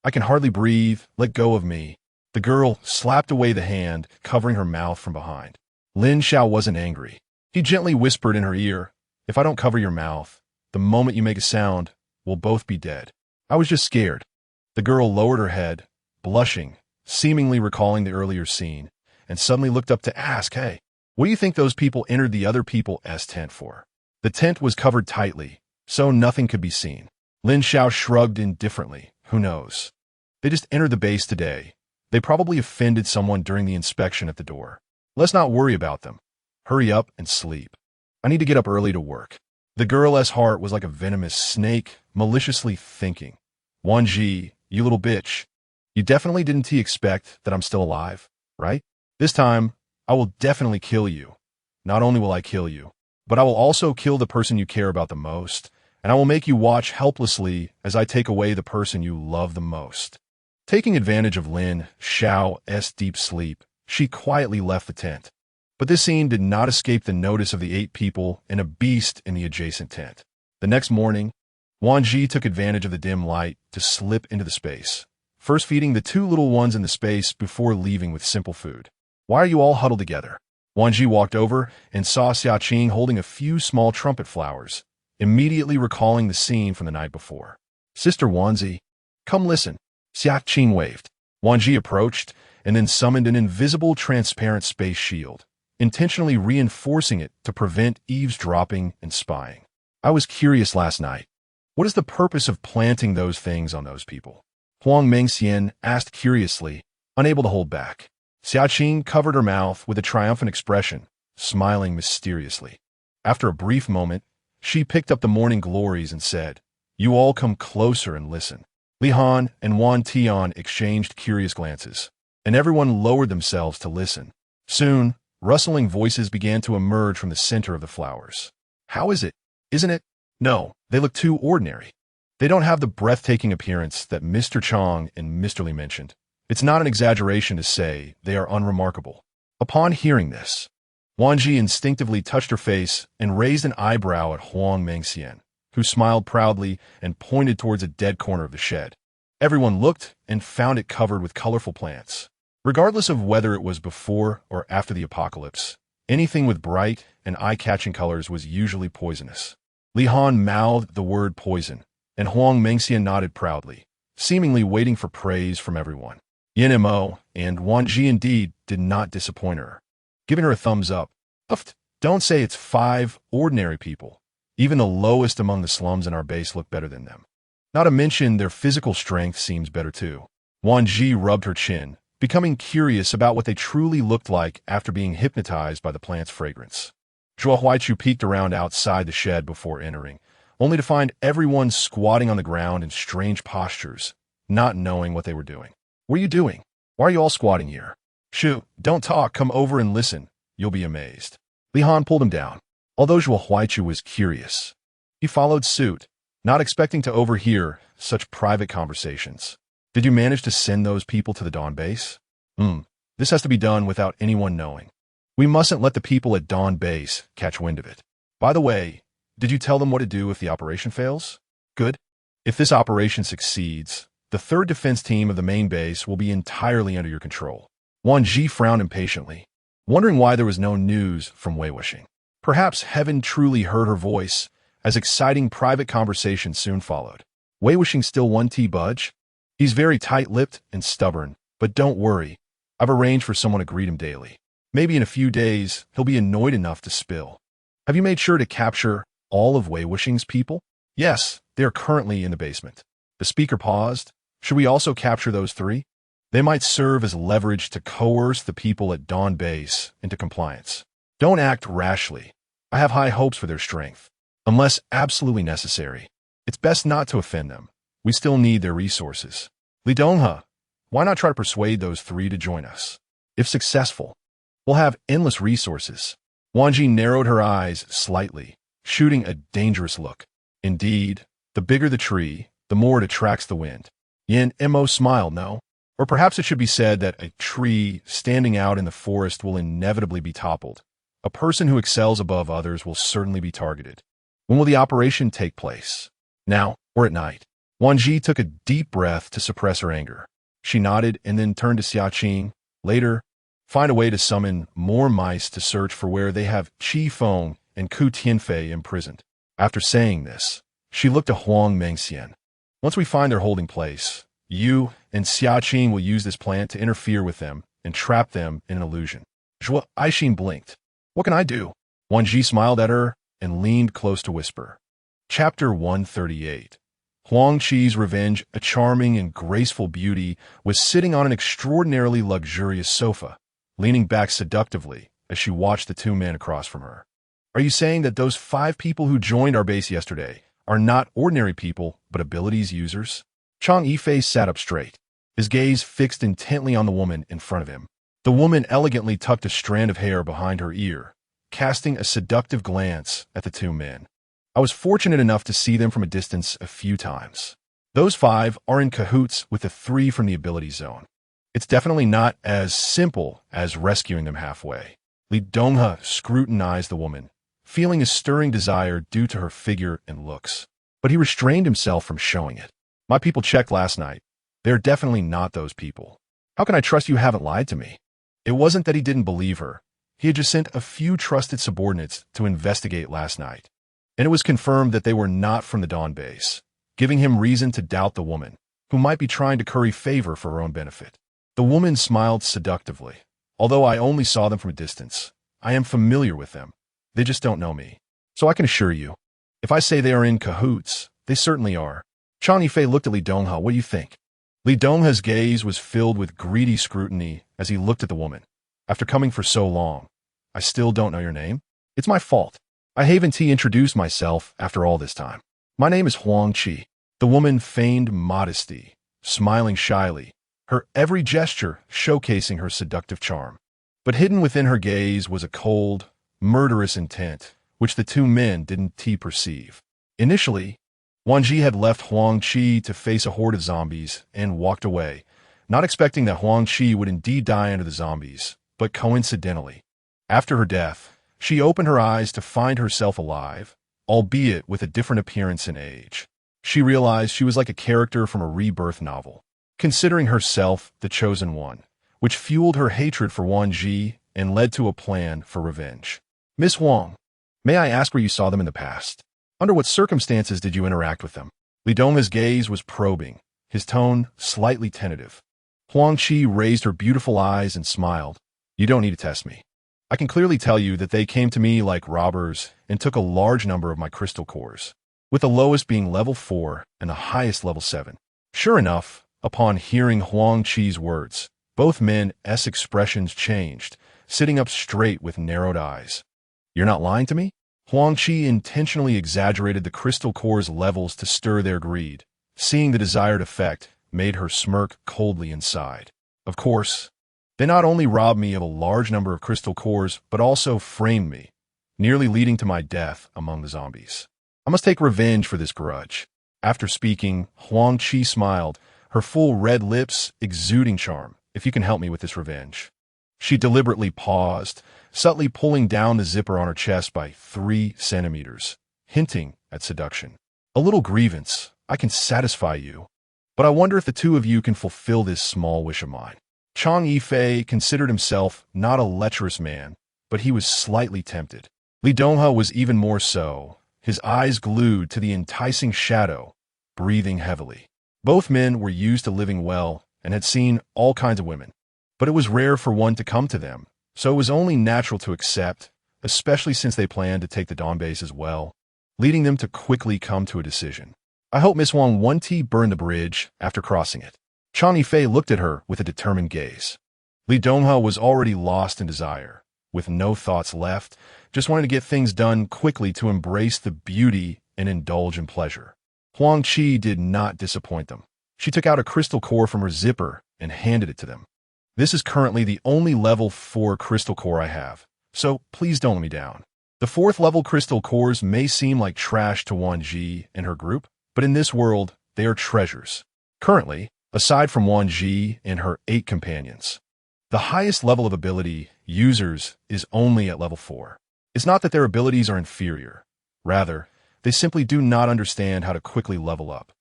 I can hardly breathe, let go of me. The girl slapped away the hand, covering her mouth from behind. Lin Xiao wasn't angry. He gently whispered in her ear, if I don't cover your mouth, the moment you make a sound, we'll both be dead. I was just scared. The girl lowered her head, blushing, seemingly recalling the earlier scene, and suddenly looked up to ask, hey, what do you think those people entered the other people's tent for? The tent was covered tightly, so nothing could be seen. Lin Xiao shrugged indifferently. Who knows? They just entered the base today. They probably offended someone during the inspection at the door. Let's not worry about them. Hurry up and sleep. I need to get up early to work. The girl's heart was like a venomous snake, maliciously thinking, Wan Zhi, you little bitch. You definitely didn't expect that I'm still alive, right? This time, I will definitely kill you. Not only will I kill you, but I will also kill the person you care about the most, and I will make you watch helplessly as I take away the person you love the most. Taking advantage of Lin Xiao's deep sleep, she quietly left the tent. But this scene did not escape the notice of the 8 people and a beast in the adjacent tent. The next morning, Wan Zhi took advantage of the dim light to slip into the space, first feeding the 2 little ones in the space before leaving with simple food. Why are you all huddled together? Wan Zhi walked over and saw Xiaqing holding a few small trumpet flowers, immediately recalling the scene from the night before. Sister Wan Zhi, come listen. Xiaqing waved. Wan Zhi approached and then summoned an invisible transparent space shield, intentionally reinforcing it to prevent eavesdropping and spying. I was curious last night. What is the purpose of planting those things on those people? Huang Mengxian asked curiously, unable to hold back. Xiaqing covered her mouth with a triumphant expression, smiling mysteriously. After a brief moment, she picked up the morning glories and said, you all come closer and listen. Li Han and Wan Tian exchanged curious glances, and everyone lowered themselves to listen. Soon, Rustling voices began to emerge from the center of the flowers. How is it? Isn't it? No, they look too ordinary. They don't have the breathtaking appearance that Mr. Chong and Mr. Li mentioned. It's not an exaggeration to say they are unremarkable. Upon hearing this, Wan Zhi instinctively touched her face and raised an eyebrow at Huang Mengxian, who smiled proudly and pointed towards a dead corner of the shed. Everyone looked and found it covered with colorful plants. Regardless of whether it was before or after the apocalypse, anything with bright and eye-catching colors was usually poisonous. Li Han mouthed the word poison, and Huang Mengxian nodded proudly, seemingly waiting for praise from everyone. Yin Mo and Wan Zhi indeed did not disappoint her, giving her a thumbs up. Don't say it's 5 ordinary people. Even the lowest among the slums in our base look better than them. Not to mention their physical strength seems better too. Wan Zhi rubbed her chin, becoming curious about what they truly looked like after being hypnotized by the plant's fragrance. Zhuo Huaichu peeked around outside the shed before entering, only to find everyone squatting on the ground in strange postures, not knowing what they were doing. What are you doing? Why are you all squatting here? Shu, don't talk, come over and listen. You'll be amazed. Li Han pulled him down. Although Zhuo Huaichu was curious, he followed suit, not expecting to overhear such private conversations. Did you manage to send those people to the Dawn base? This has to be done without anyone knowing. We mustn't let the people at Dawn base catch wind of it. By the way, did you tell them what to do if the operation fails? Good. If this operation succeeds, the 3rd defense team of the main base will be entirely under your control. Wan Zhi frowned impatiently, wondering why there was no news from Wei Wuxing. Perhaps heaven truly heard her voice, as exciting private conversations soon followed. Wei Wuxing still won't budge? He's very tight-lipped and stubborn, but don't worry. I've arranged for someone to greet him daily. Maybe in a few days, he'll be annoyed enough to spill. Have you made sure to capture all of Wei Wuxing's people? Yes, they are currently in the basement. The speaker paused. Should we also capture those 3? They might serve as leverage to coerce the people at Dawn base into compliance. Don't act rashly. I have high hopes for their strength. Unless absolutely necessary, it's best not to offend them. We still need their resources. Li Donghe, why not try to persuade those 3 to join us? If successful, we'll have endless resources. Wan Zhi narrowed her eyes slightly, shooting a dangerous look. Indeed, the bigger the tree, the more it attracts the wind. Yin Mo smiled, no? Or perhaps it should be said that a tree standing out in the forest will inevitably be toppled. A person who excels above others will certainly be targeted. When will the operation take place? Now or at night? Wan Zhi took a deep breath to suppress her anger. She nodded and then turned to Xiaqing. Later, find a way to summon more mice to search for where they have Qi Feng and Ku Tianfei imprisoned. After saying this, she looked to Huang Mengxian. Once we find their holding place, you and Xiaqing will use this plant to interfere with them and trap them in an illusion. Zhuo Aixin blinked. What can I do? Wan Zhi smiled at her and leaned close to whisper. Chapter 138. Huang Qi's revenge, a charming and graceful beauty, was sitting on an extraordinarily luxurious sofa, leaning back seductively as she watched the 2 men across from her. Are you saying that those 5 people who joined our base yesterday are not ordinary people, but abilities users? Chang Yifei sat up straight, his gaze fixed intently on the woman in front of him. The woman elegantly tucked a strand of hair behind her ear, casting a seductive glance at the 2 men. I was fortunate enough to see them from a distance a few times. Those 5 are in cahoots with the 3 from the ability zone. It's definitely not as simple as rescuing them halfway. Li Donghe scrutinized the woman, feeling a stirring desire due to her figure and looks. But he restrained himself from showing it. My people checked last night. They're definitely not those people. How can I trust you haven't lied to me? It wasn't that he didn't believe her. He had just sent a few trusted subordinates to investigate last night. And it was confirmed that they were not from the Dawn base, giving him reason to doubt the woman, who might be trying to curry favor for her own benefit. The woman smiled seductively. Although I only saw them from a distance, I am familiar with them. They just don't know me. So I can assure you, if I say they are in cahoots, they certainly are. Chang Yifei looked at Li Donghe. What do you think? Li Donghe's gaze was filled with greedy scrutiny as he looked at the woman. After coming for so long, I still don't know your name? It's my fault. I haven't introduced myself after all this time. My name is Huang Qi. The woman feigned modesty, smiling shyly, her every gesture showcasing her seductive charm. But hidden within her gaze was a cold, murderous intent, which the two men didn't perceive. Initially, Wan Zhi had left Huang Qi to face a horde of zombies and walked away, not expecting that Huang Qi would indeed die under the zombies, but coincidentally. After her death, she opened her eyes to find herself alive, albeit with a different appearance and age. She realized she was like a character from a rebirth novel, considering herself the chosen one, which fueled her hatred for Wan Zhi and led to a plan for revenge. Miss Huang, may I ask where you saw them in the past? Under what circumstances did you interact with them? Li Dongha's gaze was probing, his tone slightly tentative. Huang Qi raised her beautiful eyes and smiled. You don't need to test me. I can clearly tell you that they came to me like robbers and took a large number of my crystal cores, with the lowest being level 4 and the highest level 7. Sure enough, upon hearing Huang Qi's words, both men's expressions changed, sitting up straight with narrowed eyes. You're not lying to me? Huang Qi intentionally exaggerated the crystal core's levels to stir their greed. Seeing the desired effect made her smirk coldly inside. Of course, they not only robbed me of a large number of crystal cores, but also framed me, nearly leading to my death among the zombies. I must take revenge for this grudge. After speaking, Huang Qi smiled, her full red lips exuding charm. If you can help me with this revenge. She deliberately paused, subtly pulling down the zipper on her chest by 3 centimeters, hinting at seduction. A little grievance. I can satisfy you. But I wonder if the two of you can fulfill this small wish of mine. Chang Yifei considered himself not a lecherous man, but he was slightly tempted. Li Dongha was even more so, his eyes glued to the enticing shadow, breathing heavily. Both men were used to living well and had seen all kinds of women, but it was rare for one to come to them, so it was only natural to accept, especially since they planned to take the Dawn base as well, leading them to quickly come to a decision. I hope Miss Wang won't burn the bridge after crossing it. Chang Yifei looked at her with a determined gaze. Li Dongha was already lost in desire, with no thoughts left, just wanted to get things done quickly to embrace the beauty and indulge in pleasure. Huang Qi did not disappoint them. She took out a crystal core from her zipper and handed it to them. This is currently the only level 4 crystal core I have, so please don't let me down. The 4th level crystal cores may seem like trash to Wan Zhi and her group, but in this world, they are treasures. Currently, aside from Wan Zhi and her 8 companions, the highest level of ability users is only at level 4. It's not that their abilities are inferior. Rather, they simply do not understand how to quickly level up.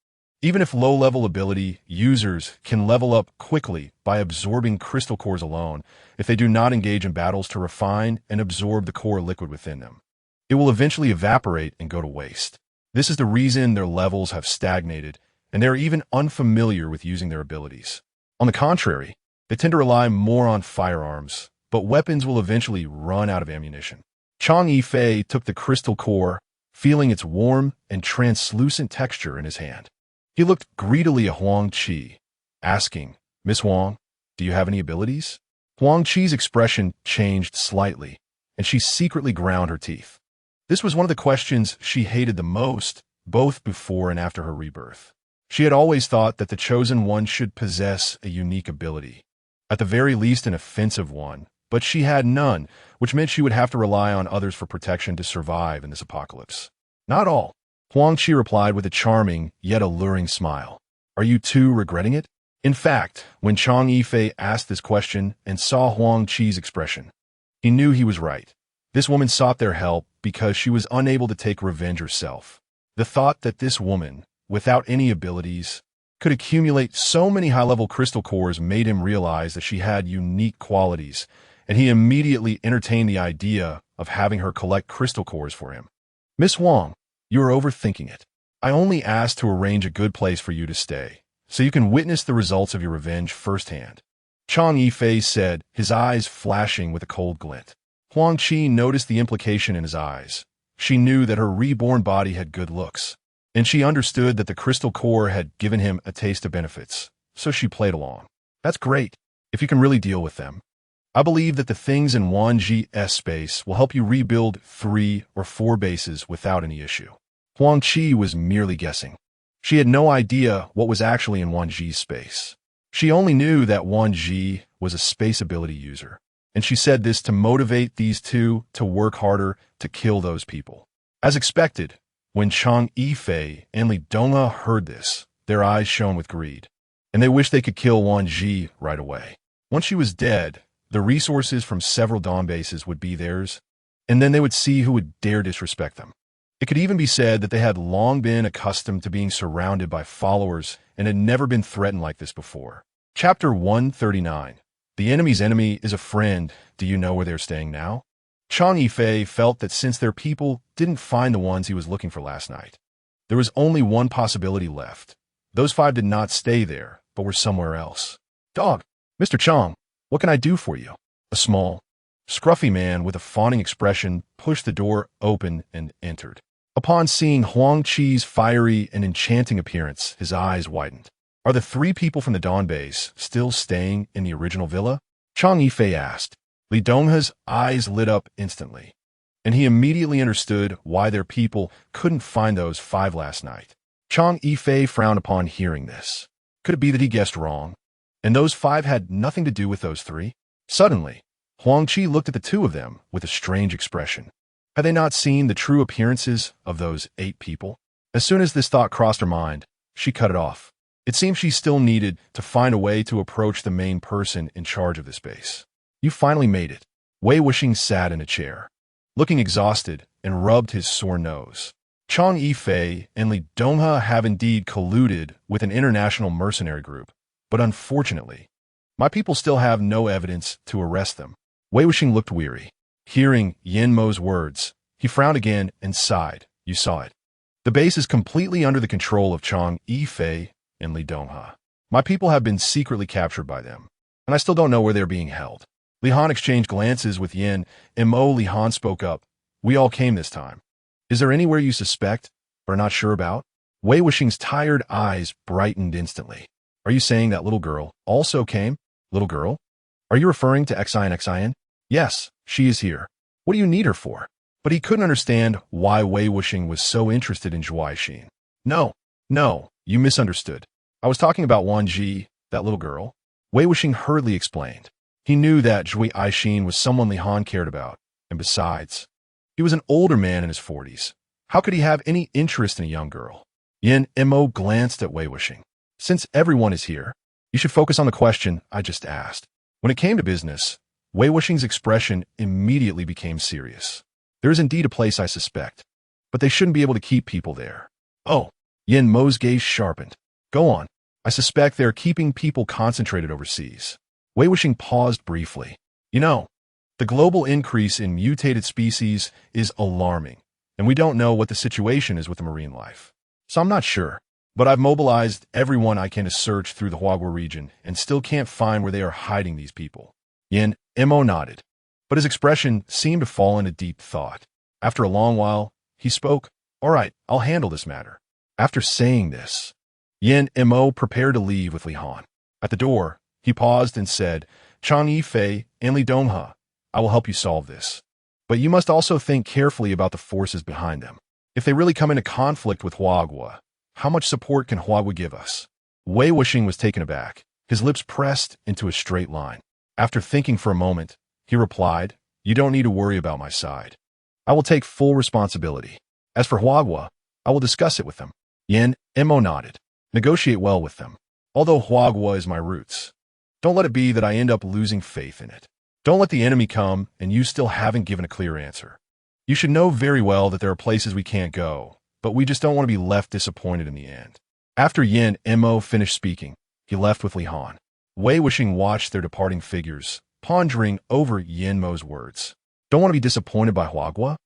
Even if low-level ability users can level up quickly by absorbing crystal cores alone, if they do not engage in battles to refine and absorb the core liquid within them, it will eventually evaporate and go to waste. This is the reason their levels have stagnated, and they are even unfamiliar with using their abilities. On the contrary, they tend to rely more on firearms, but weapons will eventually run out of ammunition. Chang Yifei took the crystal core, feeling its warm and translucent texture in his hand. He looked greedily at Huang Qi, asking, Miss Huang, do you have any abilities? Huang Qi's expression changed slightly, and she secretly ground her teeth. This was one of the questions she hated the most, both before and after her rebirth. She had always thought that the chosen one should possess a unique ability, at the very least an offensive one, but she had none, which meant she would have to rely on others for protection to survive in this apocalypse. Not all. Huang Qi replied with a charming yet alluring smile. Are you too regretting it? In fact, when Chang Yifei asked this question and saw Huang Qi's expression, he knew he was right. This woman sought their help because she was unable to take revenge herself. The thought that this woman, without any abilities, could accumulate so many high-level crystal cores made him realize that she had unique qualities, and he immediately entertained the idea of having her collect crystal cores for him. Miss Huang, you are overthinking it. I only asked to arrange a good place for you to stay, so you can witness the results of your revenge firsthand. Chang Yifei said, his eyes flashing with a cold glint. Huang Qi noticed the implication in his eyes. She knew that her reborn body had good looks, and she understood that the crystal core had given him a taste of benefits, so she played along. That's great, if you can really deal with them. I believe that the things in Wan Zhi's space will help you rebuild 3 or 4 bases without any issue. Huang Qi was merely guessing. She had no idea what was actually in Wan Zhi's space. She only knew that Wan Zhi was a space ability user. and she said this to motivate these two to work harder to kill those people. As expected, when Chang Yifei and Li Donghe heard this, their eyes shone with greed, and they wished they could kill Wan Zhi right away. Once she was dead, the resources from several Dawn bases would be theirs, and then they would see who would dare disrespect them. It could even be said that they had long been accustomed to being surrounded by followers and had never been threatened like this before. Chapter 139. The enemy's enemy is a friend. Do you know where they're staying now? Chang Yifei felt that since their people didn't find the ones he was looking for last night, there was only one possibility left. Those 5 did not stay there, but were somewhere else. Dog, Mr. Chang, what can I do for you? A small, scruffy man with a fawning expression pushed the door open and entered. Upon seeing Huang Qi's fiery and enchanting appearance, his eyes widened. Are the 3 people from the Dawn base still staying in the original villa? Chang Yifei asked. Li Donghe's eyes lit up instantly, and he immediately understood why their people couldn't find those 5 last night. Chang Yifei frowned upon hearing this. Could it be that he guessed wrong, and those 5 had nothing to do with those 3? Suddenly, Huang Qi looked at the 2 of them with a strange expression. Had they not seen the true appearances of those 8 people? As soon as this thought crossed her mind, she cut it off. It seemed she still needed to find a way to approach the main person in charge of this base. You finally made it. Wei Wuxing sat in a chair, looking exhausted, and rubbed his sore nose. Chang Yifei and Li Donghe have indeed colluded with an international mercenary group, but unfortunately, my people still have no evidence to arrest them. Wei Wuxing looked weary. Hearing Yin Mo's words, he frowned again and sighed. You saw it. The base is completely under the control of Chang Yifei and Li Donghe. My people have been secretly captured by them, and I still don't know where they're being held. Li Han exchanged glances with Yin. Mo Li Han spoke up. We all came this time. Is there anywhere you suspect or are not sure about? Wei Wuxing's tired eyes brightened instantly. Are you saying that little girl also came? Little girl? Are you referring to Xian? Yes, she is here. What do you need her for? But he couldn't understand why Wei Wuxing was so interested in Zhuai Xin. No, you misunderstood. I was talking about Wan Zhi, that little girl. Wei Wuxing hurriedly explained. He knew that Zhuai Xin was someone Li Han cared about, and besides, he was an older man in his 40s. How could he have any interest in a young girl? Yin Mo glanced at Wei Wuxing. Since everyone is here, you should focus on the question I just asked. When it came to business, Wei Wuxing's expression immediately became serious. There is indeed a place I suspect, but they shouldn't be able to keep people there. Oh, Yin Mo's gaze sharpened. Go on. I suspect they're keeping people concentrated overseas. Wei Wuxing paused briefly. You know, the global increase in mutated species is alarming, and we don't know what the situation is with the marine life. So I'm not sure, but I've mobilized everyone I can to search through the Huagua region and still can't find where they are hiding these people. Yin Mo nodded, but his expression seemed to fall into deep thought. After a long while, he spoke. All right, I'll handle this matter. After saying this, Yin Mo prepared to leave with Li Han. At the door, he paused and said, Chang Yifei and Li Donghe, I will help you solve this. But you must also think carefully about the forces behind them. If they really come into conflict with Huagua, how much support can Huagua give us? Wei Wuxing was taken aback, his lips pressed into a straight line. After thinking for a moment, he replied, You don't need to worry about my side. I will take full responsibility. As for Huagua, I will discuss it with them. Yin Mo nodded. Negotiate well with them. Although Huagua is my roots, don't let it be that I end up losing faith in it. Don't let the enemy come and you still haven't given a clear answer. You should know very well that there are places we can't go, but we just don't want to be left disappointed in the end. After Yin Mo finished speaking, he left with Li Han. Wei Wuxing watched their departing figures, pondering over Yin Mo's words. Don't want to be disappointed by Huagua?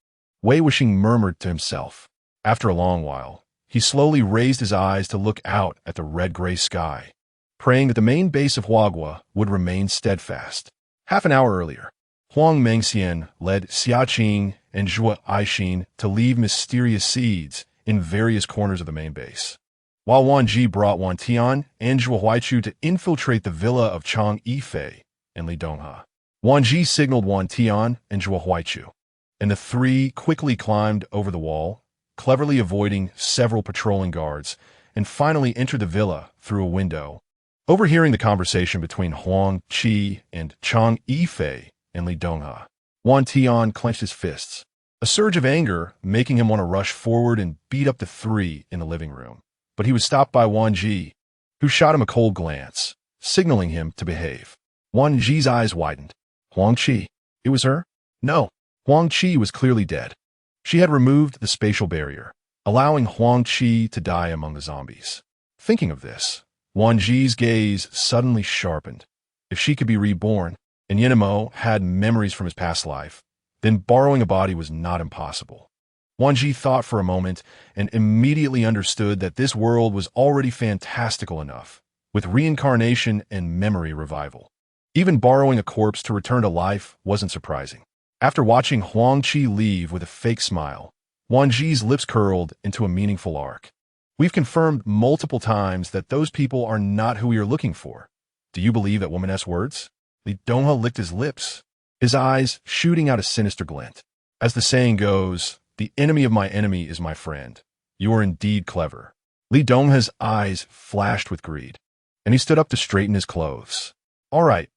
Wei Wuxing murmured to himself. After a long while, he slowly raised his eyes to look out at the red-gray sky, praying that the main base of Huagua would remain steadfast. Half an hour earlier, Huang Mengxian led Xiaqing and Zhuai Xin to leave mysterious seeds in various corners of the main base, while Wan Zhi brought Wan Tian and Zhuai Huaichu to infiltrate the villa of Chang Yifei and Li Donghe. Wan Zhi signaled Wan Tian and Zhuai Huaichu, and the 3 quickly climbed over the wall, cleverly avoiding several patrolling guards, and finally entered the villa through a window. Overhearing the conversation between Huang Qi and Chang Yifei, and Li Donghe. Wan Tian clenched his fists, a surge of anger making him want to rush forward and beat up the three in the living room. But he was stopped by Wan Zhi, who shot him a cold glance, signaling him to behave. Wan Zhi's eyes widened. Huang Qi. It was her? No. Huang Qi was clearly dead. She had removed the spatial barrier, allowing Huang Qi to die among the zombies. Thinking of this, Wan Zhi's gaze suddenly sharpened. If she could be reborn, and Yenemo had memories from his past life, then borrowing a body was not impossible. Wan Zhi thought for a moment and immediately understood that this world was already fantastical enough, with reincarnation and memory revival. Even borrowing a corpse to return to life wasn't surprising. After watching Huang Qi leave with a fake smile, Wan Zhi's lips curled into a meaningful arc. We've confirmed multiple times that those people are not who we are looking for. Do you believe that woman's words? Li Donghe licked his lips, his eyes shooting out a sinister glint. As the saying goes, the enemy of my enemy is my friend. You are indeed clever. Li Donghe's eyes flashed with greed, and he stood up to straighten his clothes. All right,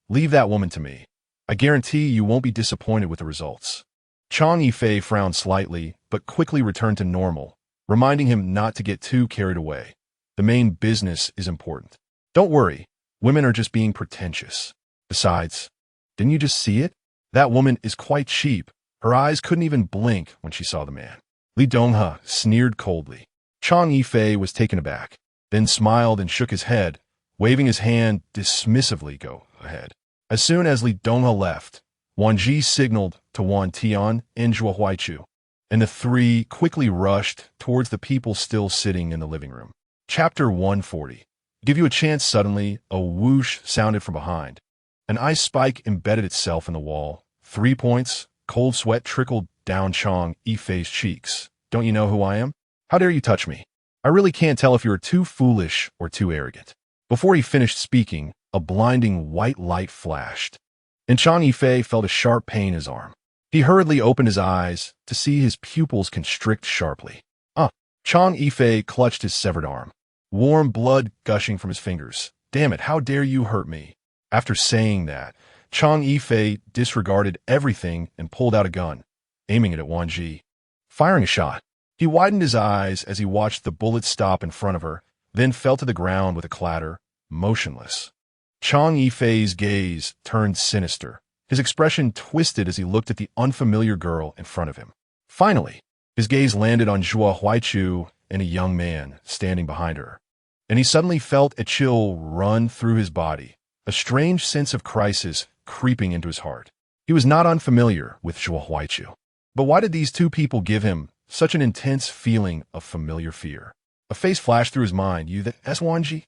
leave that woman to me. I guarantee you won't be disappointed with the results. Chang Yifei frowned slightly, but quickly returned to normal, reminding him not to get too carried away. The main business is important. Don't worry, women are just being pretentious. Besides, didn't you just see it? That woman is quite cheap. Her eyes couldn't even blink when she saw the man. Li Donghe sneered coldly. Chang Yifei was taken aback, then smiled and shook his head, waving his hand dismissively. Go ahead. As soon as Li Donghe left, Wan Zhi signaled to Wan Tian and Zhuo Huaichu, and the three quickly rushed towards the people still sitting in the living room. Chapter 140. Give you a chance. Suddenly, a whoosh sounded from behind. An ice spike embedded itself in the wall. 3 points. Cold sweat trickled down Chang Yifei's cheeks. Don't you know who I am? How dare you touch me? I really can't tell if you're too foolish or too arrogant. Before he finished speaking, a blinding white light flashed, and Chang Yifei felt a sharp pain in his arm. He hurriedly opened his eyes to see his pupils constrict sharply. Chang Yifei clutched his severed arm, warm blood gushing from his fingers. Damn it, how dare you hurt me? After saying that, Chang Yifei disregarded everything and pulled out a gun, aiming it at Wan Zhi. Firing a shot, he widened his eyes as he watched the bullet stop in front of her, then fell to the ground with a clatter, motionless. Chang Yifei's gaze turned sinister. His expression twisted as he looked at the unfamiliar girl in front of him. Finally, his gaze landed on Zhuo Huaichu and a young man standing behind her, and he suddenly felt a chill run through his body, a strange sense of crisis creeping into his heart. He was not unfamiliar with Zhuo Huaichu, but why did these two people give him such an intense feeling of familiar fear? A face flashed through his mind. That's Wan Zhi?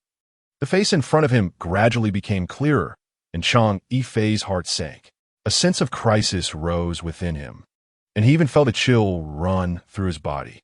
The face in front of him gradually became clearer, and Chang Yifei's heart sank. A sense of crisis rose within him, and he even felt a chill run through his body.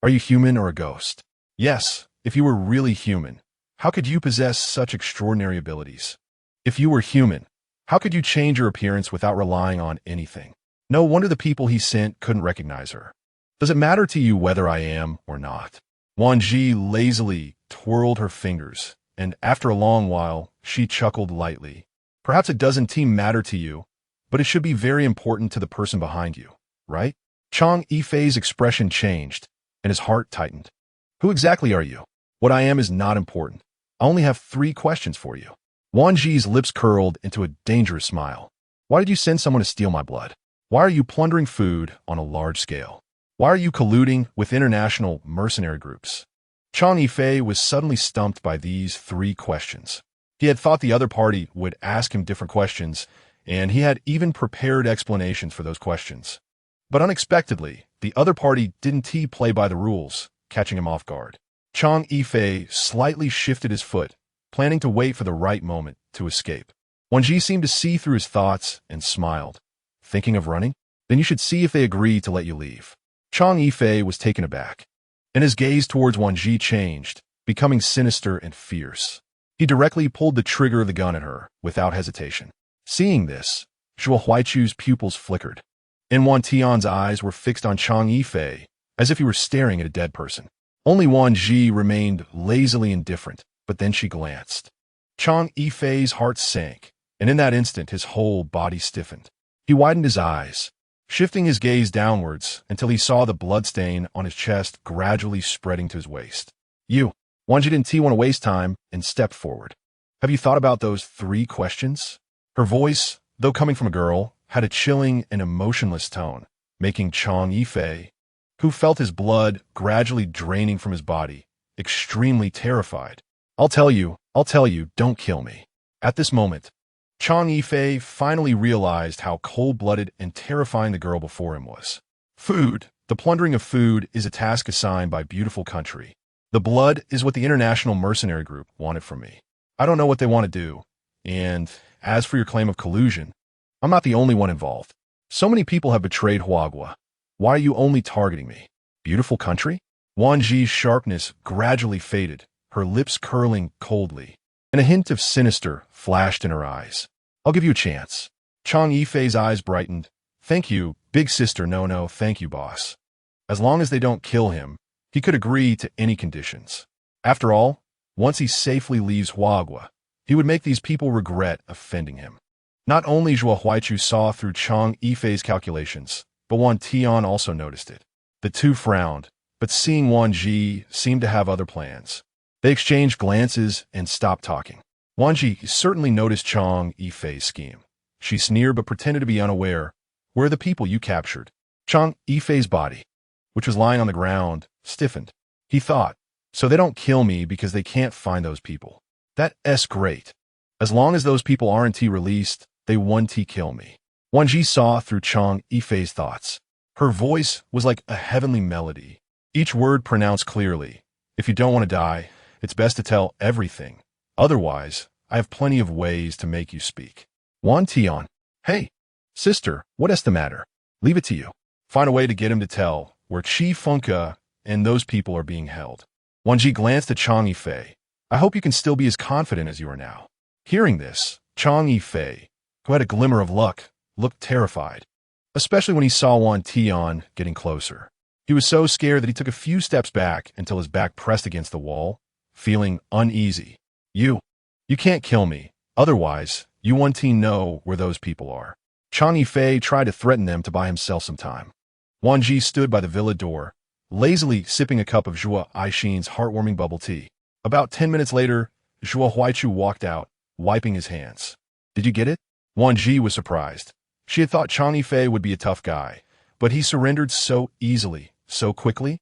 Are you human or a ghost? Yes, if you were really human, how could you possess such extraordinary abilities? If you were human, how could you change your appearance without relying on anything? No wonder the people he sent couldn't recognize her. Does it matter to you whether I am or not? Wan Zhi lazily twirled her fingers, and after a long while, she chuckled lightly. Perhaps it doesn't matter to you, but it should be very important to the person behind you, right? Chang Yifei's expression changed, and his heart tightened. Who exactly are you? What I am is not important. I only have 3 questions for you. Wan Zhi's lips curled into a dangerous smile. Why did you send someone to steal my blood? Why are you plundering food on a large scale? Why are you colluding with international mercenary groups? Chang Yifei was suddenly stumped by these 3 questions. He had thought the other party would ask him different questions, and he had even prepared explanations for those questions. But unexpectedly, the other party didn't play by the rules, catching him off guard. Chang Yifei slightly shifted his foot, planning to wait for the right moment to escape. Wan Zhi seemed to see through his thoughts and smiled. Thinking of running? Then you should see if they agree to let you leave. Chang Yifei was taken aback, and his gaze towards Wan Zhi changed, becoming sinister and fierce. He directly pulled the trigger of the gun at her, without hesitation. Seeing this, Zhuo Huaichu's pupils flickered, and Wan Tian's eyes were fixed on Chang Yifei, as if he were staring at a dead person. Only Wan Zhi remained lazily indifferent, but then she glanced. Chang Yifei's heart sank, and in that instant his whole body stiffened. He widened his eyes, shifting his gaze downwards until he saw the bloodstain on his chest gradually spreading to his waist. Wan Zhi didn't want to waste time and stepped forward. Have you thought about those 3 questions? Her voice, though coming from a girl, had a chilling and emotionless tone, making Chang Yifei, who felt his blood gradually draining from his body, extremely terrified. I'll tell you, don't kill me. At this moment, Chang Yifei finally realized how cold-blooded and terrifying the girl before him was. Food, the plundering of food, is a task assigned by beautiful country. The blood is what the international mercenary group wanted from me. I don't know what they want to do. And as for your claim of collusion, I'm not the only one involved. So many people have betrayed Huagua. Why are you only targeting me? Beautiful country? Wan Zhi's sharpness gradually faded, her lips curling coldly, and a hint of sinister flashed in her eyes. I'll give you a chance. Chang Yifei's eyes brightened. Thank you, big sister. No, thank you, boss. As long as they don't kill him, he could agree to any conditions. After all, once he safely leaves Huagua, he would make these people regret offending him. Not only Zhuo Huaichu saw through Chang Yifei's calculations, but Wan Tian also noticed it. The two frowned, but seeing Wan Zhi seemed to have other plans. They exchanged glances and stopped talking. Wan Zhi certainly noticed Chang Yifei's scheme. She sneered but pretended to be unaware. Where are the people you captured? Chang Yifei's body, which was lying on the ground, stiffened. He thought, so they don't kill me because they can't find those people. That's great. As long as those people aren't released, they won't kill me. Wan Zhi saw through Chang Yifei's thoughts. Her voice was like a heavenly melody, each word pronounced clearly. If you don't want to die, it's best to tell everything. Otherwise, I have plenty of ways to make you speak. Wan Tian, hey, sister, what's the matter? Leave it to you. Find a way to get him to tell where Qi Fengke and those people are being held. Wan Zhi glanced at Chang Yifei. I hope you can still be as confident as you are now. Hearing this, Chang Yifei, who had a glimmer of luck, looked terrified, especially when he saw Wan Tian getting closer. He was so scared that he took a few steps back until his back pressed against the wall, feeling uneasy. You can't kill me. Otherwise, you won't know where those people are. Chang Yifei tried to threaten them to buy himself some time. Wan Zhi stood by the villa door, lazily sipping a cup of Zhuo Aishin's heartwarming bubble tea. About 10 minutes later, Zhuo Huaichu walked out, wiping his hands. Did you get it? Wan Zhi was surprised. She had thought Chang Yifei would be a tough guy, but he surrendered so easily, so quickly.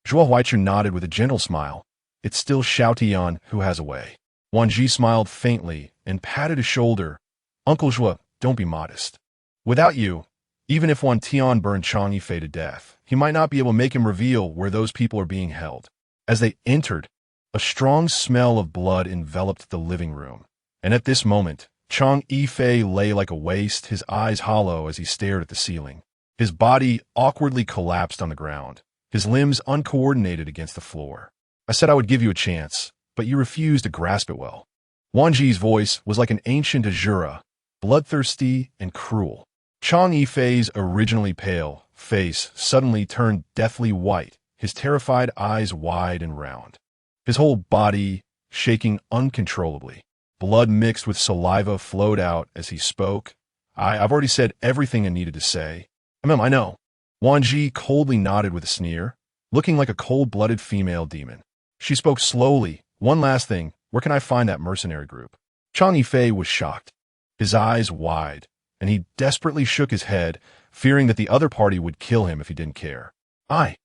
Zhuo Huaichu nodded with a gentle smile. It's still Xiao Tian who has a way. Wan Zhi smiled faintly and patted his shoulder. Uncle Zhuo, don't be modest. Without you, even if Wan Tian burned Chang Yifei to death, he might not be able to make him reveal where those people are being held. As they entered, a strong smell of blood enveloped the living room. And at this moment, Chang Yifei lay like a waste, his eyes hollow as he stared at the ceiling. His body awkwardly collapsed on the ground, his limbs uncoordinated against the floor. I said I would give you a chance, but you refused to grasp it well. Wan Zhi's voice was like an ancient Azura, bloodthirsty and cruel. Chang Yifei's originally pale face suddenly turned deathly white, his terrified eyes wide and round. His whole body shaking uncontrollably. Blood mixed with saliva flowed out as he spoke. I've already said everything I needed to say. I know. Wan Zhi coldly nodded with a sneer, looking like a cold-blooded female demon. She spoke slowly. One last thing, where can I find that mercenary group? Chang Yifei was shocked, his eyes wide, and he desperately shook his head, fearing that the other party would kill him if he didn't care. I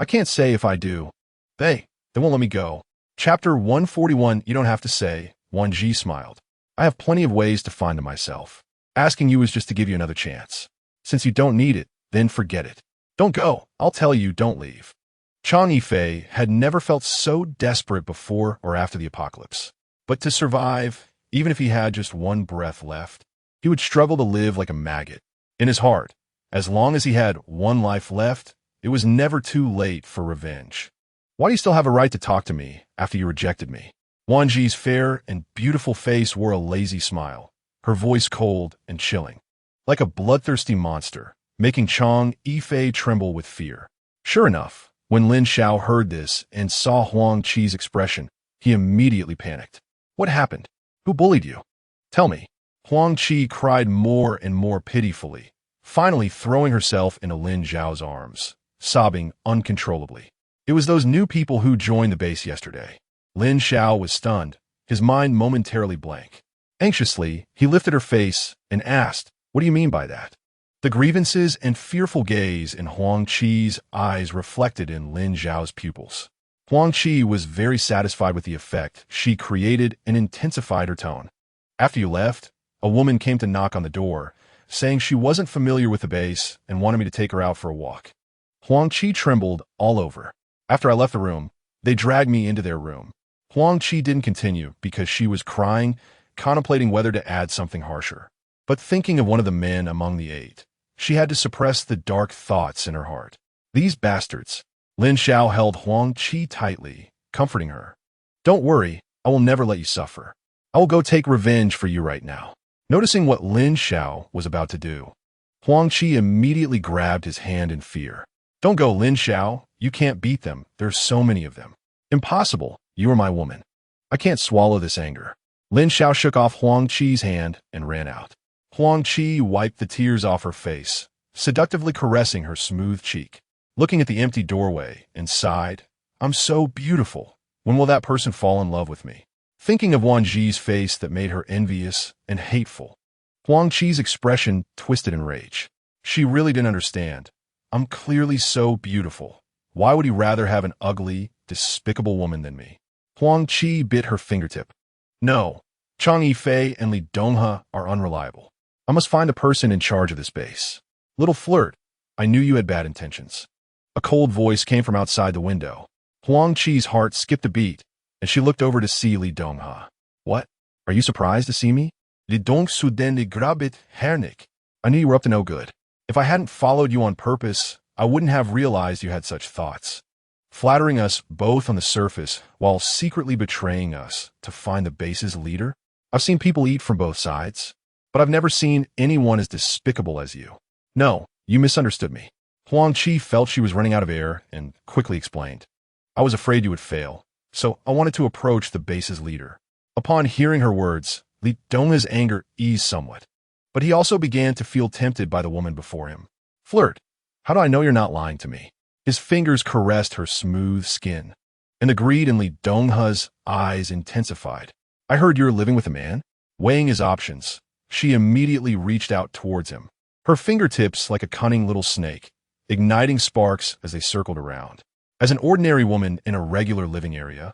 can't say if I do. They won't let me go. Chapter 141, you don't have to say. Wan Zhi smiled. I have plenty of ways to find them myself. Asking you is just to give you another chance. Since you don't need it, then forget it. Don't go. I'll tell you, don't leave. Chang Yifei had never felt so desperate before or after the apocalypse. But to survive, even if he had just one breath left, he would struggle to live like a maggot. In his heart, as long as he had one life left, it was never too late for revenge. Why do you still have a right to talk to me after you rejected me? Wan Zhi's fair and beautiful face wore a lazy smile, her voice cold and chilling, like a bloodthirsty monster, making Chang Yifei tremble with fear. Sure enough, when Lin Xiao heard this and saw Huang Qi's expression, he immediately panicked. What happened? Who bullied you? Tell me. Huang Qi cried more and more pitifully, finally throwing herself into Lin Zhao's arms, sobbing uncontrollably. It was those new people who joined the base yesterday. Lin Zhao was stunned, his mind momentarily blank. Anxiously, he lifted her face and asked, "What do you mean by that?" The grievances and fearful gaze in Huang Qi's eyes reflected in Lin Zhao's pupils. Huang Qi was very satisfied with the effect she created and intensified her tone. "After you left, a woman came to knock on the door, saying she wasn't familiar with the base and wanted me to take her out for a walk." Huang Qi trembled all over. "After I left the room, they dragged me into their room." Huang Qi didn't continue because she was crying, contemplating whether to add something harsher. But thinking of one of the men among the 8, she had to suppress the dark thoughts in her heart. "These bastards." Lin Zhao held Huang Qi tightly, comforting her. "Don't worry, I will never let you suffer. I will go take revenge for you right now." Noticing what Lin Zhao was about to do, Huang Qi immediately grabbed his hand in fear. "Don't go, Lin Zhao. You can't beat them. There's so many of them." "Impossible. You are my woman. I can't swallow this anger." Lin Zhao shook off Huang Qi's hand and ran out. Huang Qi wiped the tears off her face, seductively caressing her smooth cheek, looking at the empty doorway, and sighed, "I'm so beautiful. When will that person fall in love with me?" Thinking of Wan Zhi's face that made her envious and hateful, Huang Qi's expression twisted in rage. She really didn't understand. "I'm clearly so beautiful. Why would he rather have an ugly, despicable woman than me?" Huang Qi bit her fingertip. "No, Chang Yifei and Li Donghe are unreliable. I must find a person in charge of this base." "Little flirt, I knew you had bad intentions." A cold voice came from outside the window. Huang Qi's heart skipped a beat, and she looked over to see Li Donghe. "What? Are you surprised to see me?" "Li Dong Suden de Grabit Hernik." "I knew you were up to no good. If I hadn't followed you on purpose, I wouldn't have realized you had such thoughts. Flattering us both on the surface while secretly betraying us to find the base's leader? I've seen people eat from both sides, but I've never seen anyone as despicable as you." "No, you misunderstood me." Huang Qi felt she was running out of air and quickly explained. "I was afraid you would fail, so I wanted to approach the base's leader." Upon hearing her words, Li Donghe's anger eased somewhat, but he also began to feel tempted by the woman before him. "Flirt, how do I know you're not lying to me?" His fingers caressed her smooth skin, and the greed in Li Donghe's eyes intensified. "I heard you're living with a man?" Weighing his options, she immediately reached out towards him, her fingertips like a cunning little snake, igniting sparks as they circled around. "As an ordinary woman in a regular living area,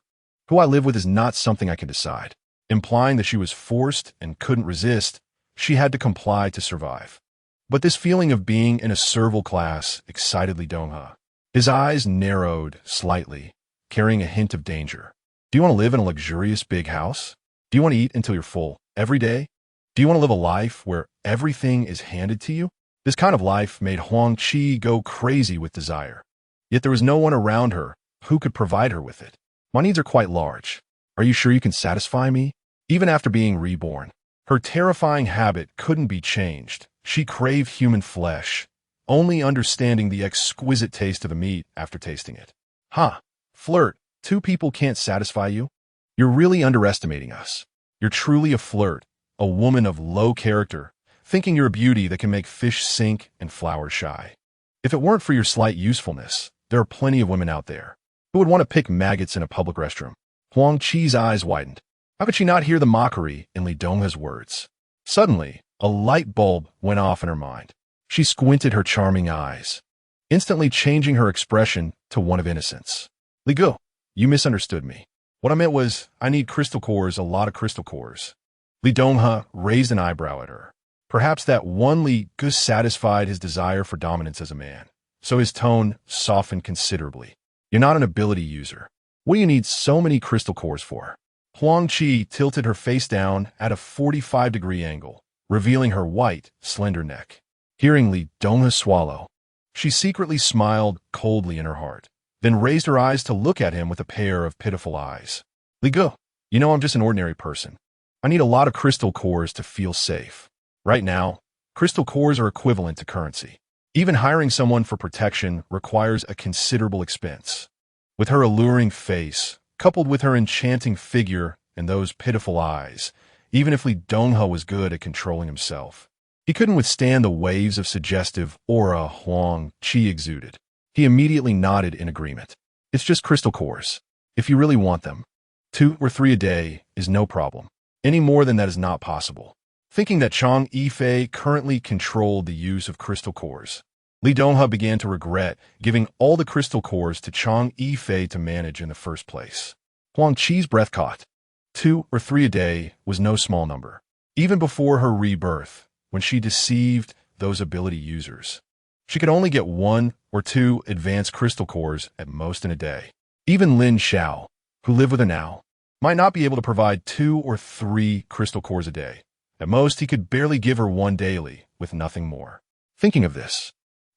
who I live with is not something I can decide." Implying that she was forced and couldn't resist, she had to comply to survive. But this feeling of being in a servile class excited Li Donghe. His eyes narrowed slightly, carrying a hint of danger. "Do you want to live in a luxurious big house? Do you want to eat until you're full every day? Do you want to live a life where everything is handed to you?" This kind of life made Huang Qi go crazy with desire. Yet there was no one around her who could provide her with it. "My needs are quite large. Are you sure you can satisfy me?" Even after being reborn, her terrifying habit couldn't be changed. She craved human flesh, only understanding the exquisite taste of the meat after tasting it. "Huh, flirt, 2 people can't satisfy you? You're really underestimating us. You're truly a flirt, a woman of low character, thinking you're a beauty that can make fish sink and flowers shy. If it weren't for your slight usefulness, there are plenty of women out there who would want to pick maggots in a public restroom." Huang Qi's eyes widened. How could she not hear the mockery in Li Donghe's words? Suddenly, a light bulb went off in her mind. She squinted her charming eyes, instantly changing her expression to one of innocence. "Li Gu, you misunderstood me. What I meant was, I need crystal cores, a lot of crystal cores." Li Donghe raised an eyebrow at her. Perhaps that one Li Gu satisfied his desire for dominance as a man, so his tone softened considerably. "You're not an ability user. What do you need so many crystal cores for?" Huang Qi tilted her face down at a 45-degree angle, revealing her white, slender neck. Hearing Li Donghe swallow, she secretly smiled coldly in her heart, then raised her eyes to look at him with a pair of pitiful eyes. "Li Gu, you know I'm just an ordinary person. I need a lot of crystal cores to feel safe. Right now, crystal cores are equivalent to currency. Even hiring someone for protection requires a considerable expense." With her alluring face, coupled with her enchanting figure and those pitiful eyes, even if Li Donghe was good at controlling himself. He couldn't withstand the waves of suggestive aura Huang Qi exuded. He immediately nodded in agreement. It's just crystal cores. If you really want them, 2 or 3 a day is no problem. Any more than that is not possible. Thinking that Chang Yifei currently controlled the use of crystal cores, Li Donghe began to regret giving all the crystal cores to Chang Yifei to manage in the first place. Huang Qi's breath caught. 2 or 3 a day was no small number. Even before her rebirth, when she deceived those ability users, she could only get 1 or 2 advanced crystal cores at most in a day. Even Lin Xiao, who lived with her now, might not be able to provide 2 or 3 crystal cores a day. At most, he could barely give her 1 daily, with nothing more. Thinking of this,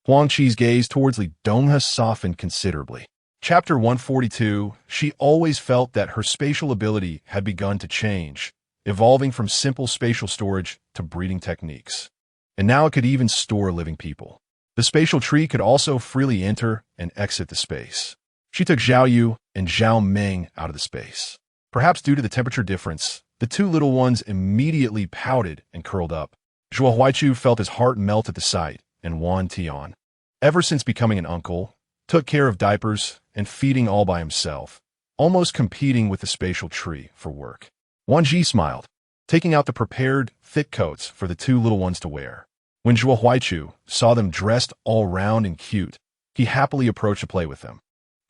Huang Qi's gaze towards Li Donghe softened considerably. Chapter 142, she always felt that her spatial ability had begun to change, evolving from simple spatial storage to breeding techniques. And now it could even store living people. The spatial tree could also freely enter and exit the space. She took Zhao Yu and Zhao Meng out of the space. Perhaps due to the temperature difference, the 2 little ones immediately pouted and curled up. Zhuo Huaichu felt his heart melt at the sight, and Wan Tian, ever since becoming an uncle, took care of diapers and feeding all by himself, almost competing with the spatial tree for work. Wan Zhi smiled, taking out the prepared, thick coats for the 2 little ones to wear. When Zhuo Huaichu saw them dressed all round and cute, he happily approached to play with them.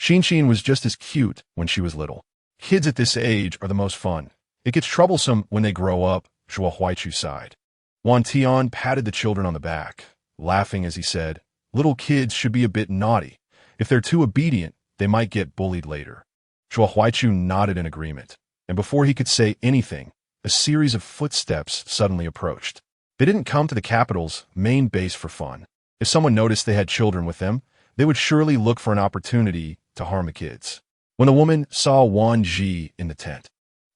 Xin was just as cute when she was little. Kids at this age are the most fun. It gets troublesome when they grow up, Zhuo Huaichu sighed. Wan Tian patted the children on the back, laughing as he said, little kids should be a bit naughty. If they're too obedient, they might get bullied later. Zhuo Huaichu nodded in agreement, and before he could say anything, a series of footsteps suddenly approached. They didn't come to the capital's main base for fun. If someone noticed they had children with them, they would surely look for an opportunity to harm the kids. When the woman saw Wan Zhi in the tent,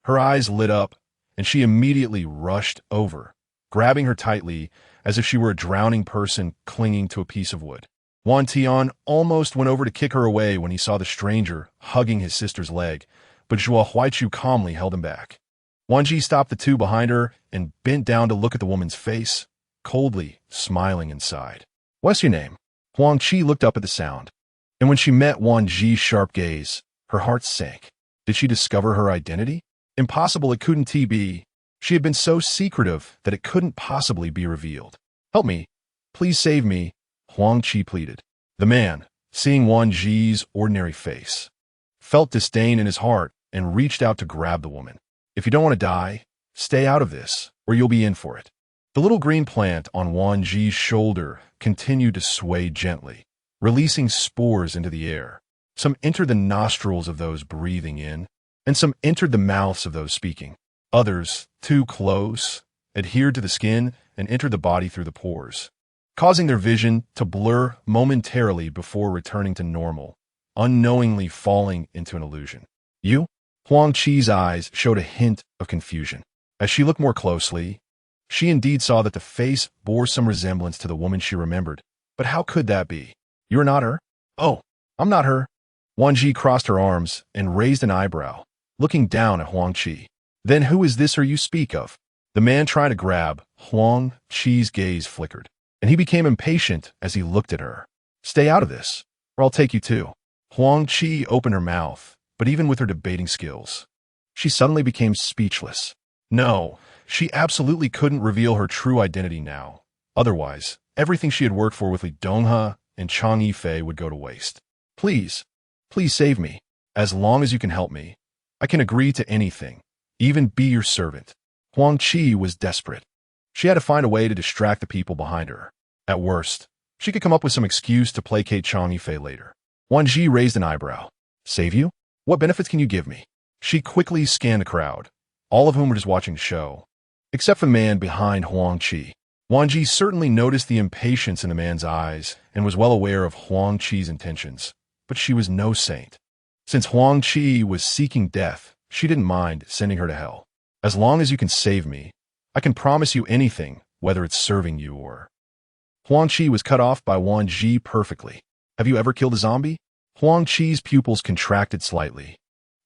her eyes lit up, and she immediately rushed over, grabbing her tightly as if she were a drowning person clinging to a piece of wood. Wan Tian almost went over to kick her away when he saw the stranger hugging his sister's leg, but Zhuo Huaichu calmly held him back. Wan Zhi stopped the 2 behind her and bent down to look at the woman's face, coldly smiling inside. What's your name? Huang Qi looked up at the sound, and when she met Wan Zhi's sharp gaze, her heart sank. Did she discover her identity? Impossible it couldn't be. She had been so secretive that it couldn't possibly be revealed. Help me. Please save me, Huang Qi pleaded. The man, seeing Wan Zhi's ordinary face, felt disdain in his heart and reached out to grab the woman. If you don't want to die, stay out of this, or you'll be in for it. The little green plant on Wan Zhi's shoulder continued to sway gently, releasing spores into the air. Some entered the nostrils of those breathing in, and some entered the mouths of those speaking. Others, too close, adhered to the skin and entered the body through the pores, causing their vision to blur momentarily before returning to normal, unknowingly falling into an illusion. You? Huang Qi's eyes showed a hint of confusion. As she looked more closely, she indeed saw that the face bore some resemblance to the woman she remembered. But how could that be? You're not her? Oh, I'm not her. Wan Zhi crossed her arms and raised an eyebrow, looking down at Huang Qi. Then who is this her you speak of? The man trying to grab Huang Qi's gaze flickered, and he became impatient as he looked at her. Stay out of this, or I'll take you too. Huang Qi opened her mouth, but even with her debating skills, she suddenly became speechless. No, she absolutely couldn't reveal her true identity now. Otherwise, everything she had worked for with Li Donghe and Chang Yifei would go to waste. Please save me. As long as you can help me, I can agree to anything, even be your servant. Huang Qi was desperate. She had to find a way to distract the people behind her. At worst, she could come up with some excuse to placate Chang Yifei later. Wan Zhi raised an eyebrow. Save you? What benefits can you give me? She quickly scanned the crowd, all of whom were just watching the show, except for the man behind Huang Qi. Wan Zhi certainly noticed the impatience in the man's eyes and was well aware of Huang Qi's intentions, but she was no saint. Since Huang Qi was seeking death, she didn't mind sending her to hell. As long as you can save me, I can promise you anything, whether it's serving you or... Huang Qi was cut off by Wan Zhi perfectly. Have you ever killed a zombie? Huang Qi's pupils contracted slightly,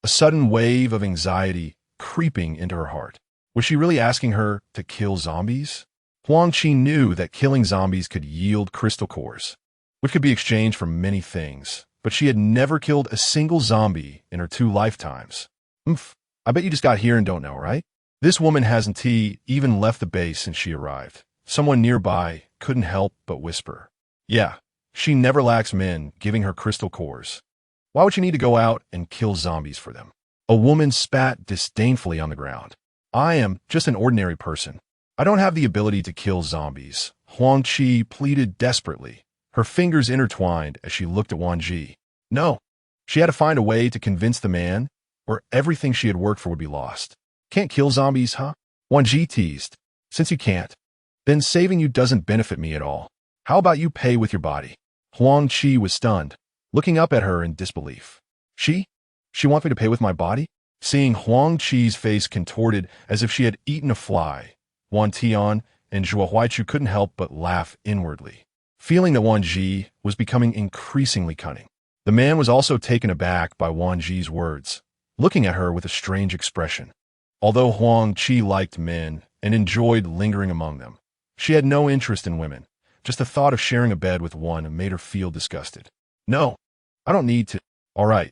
a sudden wave of anxiety creeping into her heart. Was she really asking her to kill zombies? Huang Qi knew that killing zombies could yield crystal cores, which could be exchanged for many things, but she had never killed a single zombie in her 2 lifetimes. I bet you just got here and don't know, right? This woman hasn't even left the base since she arrived. Someone nearby couldn't help but whisper. Yeah, she never lacks men giving her crystal cores. Why would she need to go out and kill zombies for them? A woman spat disdainfully on the ground. I am just an ordinary person. I don't have the ability to kill zombies. Huang Qi pleaded desperately, her fingers intertwined as she looked at Wan Zhi. No, she had to find a way to convince the man, or everything she had worked for would be lost. Can't kill zombies, huh? Wan Zhi teased. Since you can't, then saving you doesn't benefit me at all. How about you pay with your body? Huang Qi was stunned, looking up at her in disbelief. She wants me to pay with my body? Seeing Huang Qi's face contorted as if she had eaten a fly, Wan Tian and Zhuo Huaichu couldn't help but laugh inwardly, feeling that Wan Zhi was becoming increasingly cunning. The man was also taken aback by Wan Zhi's words, looking at her with a strange expression. Although Huang Qi liked men and enjoyed lingering among them, she had no interest in women. Just the thought of sharing a bed with one made her feel disgusted. No, I don't need to. All right,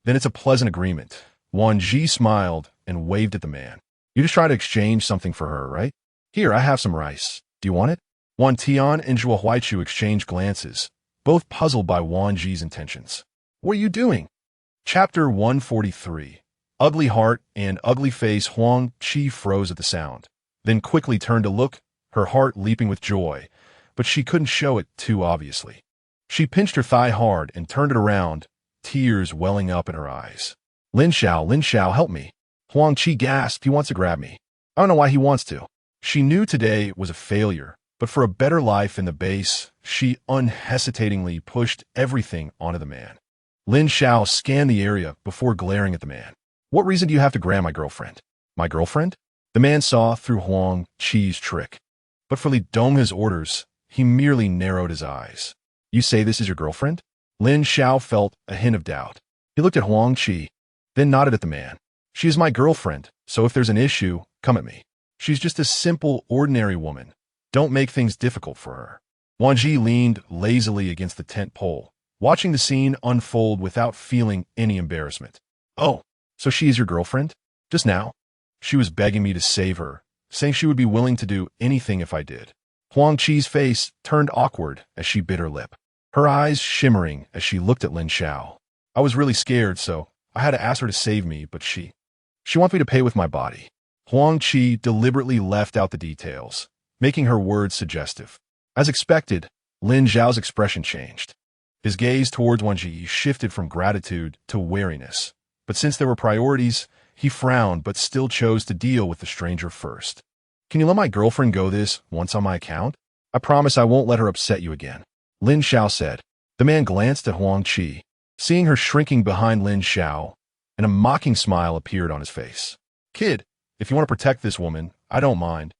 then it's a pleasant agreement. Wan Zhi smiled and waved at the man. You just try to exchange something for her, right? Here, I have some rice. Do you want it? Wan Tian and Zhuo Huaichu exchanged glances, both puzzled by Wan Zhi's intentions. What are you doing? Chapter 143. Ugly heart and ugly face. Huang Qi froze at the sound, then quickly turned to look, her heart leaping with joy, but she couldn't show it too obviously. She pinched her thigh hard and turned it around, tears welling up in her eyes. Lin Xiao, help me. Huang Qi gasped. He wants to grab me. I don't know why he wants to. She knew today was a failure, but for a better life in the base, she unhesitatingly pushed everything onto the man. Lin Xiao scanned the area before glaring at the man. What reason do you have to grab my girlfriend? My girlfriend? The man saw through Huang Qi's trick. But for Li Donghe's orders, he merely narrowed his eyes. You say this is your girlfriend? Lin Xiao felt a hint of doubt. He looked at Huang Qi, then nodded at the man. She is my girlfriend, so if there's an issue, come at me. She's just a simple, ordinary woman. Don't make things difficult for her. Wan Zhi leaned lazily against the tent pole, watching the scene unfold without feeling any embarrassment. Oh, so she is your girlfriend? Just now? She was begging me to save her, saying she would be willing to do anything if I did. Huang Qi's face turned awkward as she bit her lip, her eyes shimmering as she looked at Lin Xiao. I was really scared, so I had to ask her to save me, but she wants me to pay with my body. Huang Qi deliberately left out the details, making her words suggestive. As expected, Lin Xiao's expression changed. His gaze towards Wan Zhi shifted from gratitude to wariness. But since there were priorities, he frowned but still chose to deal with the stranger first. Can you let my girlfriend go this once on my account? I promise I won't let her upset you again. Lin Xiao said. The man glanced at Huang Qi, seeing her shrinking behind Lin Xiao, and a mocking smile appeared on his face. Kid, if you want to protect this woman, I don't mind.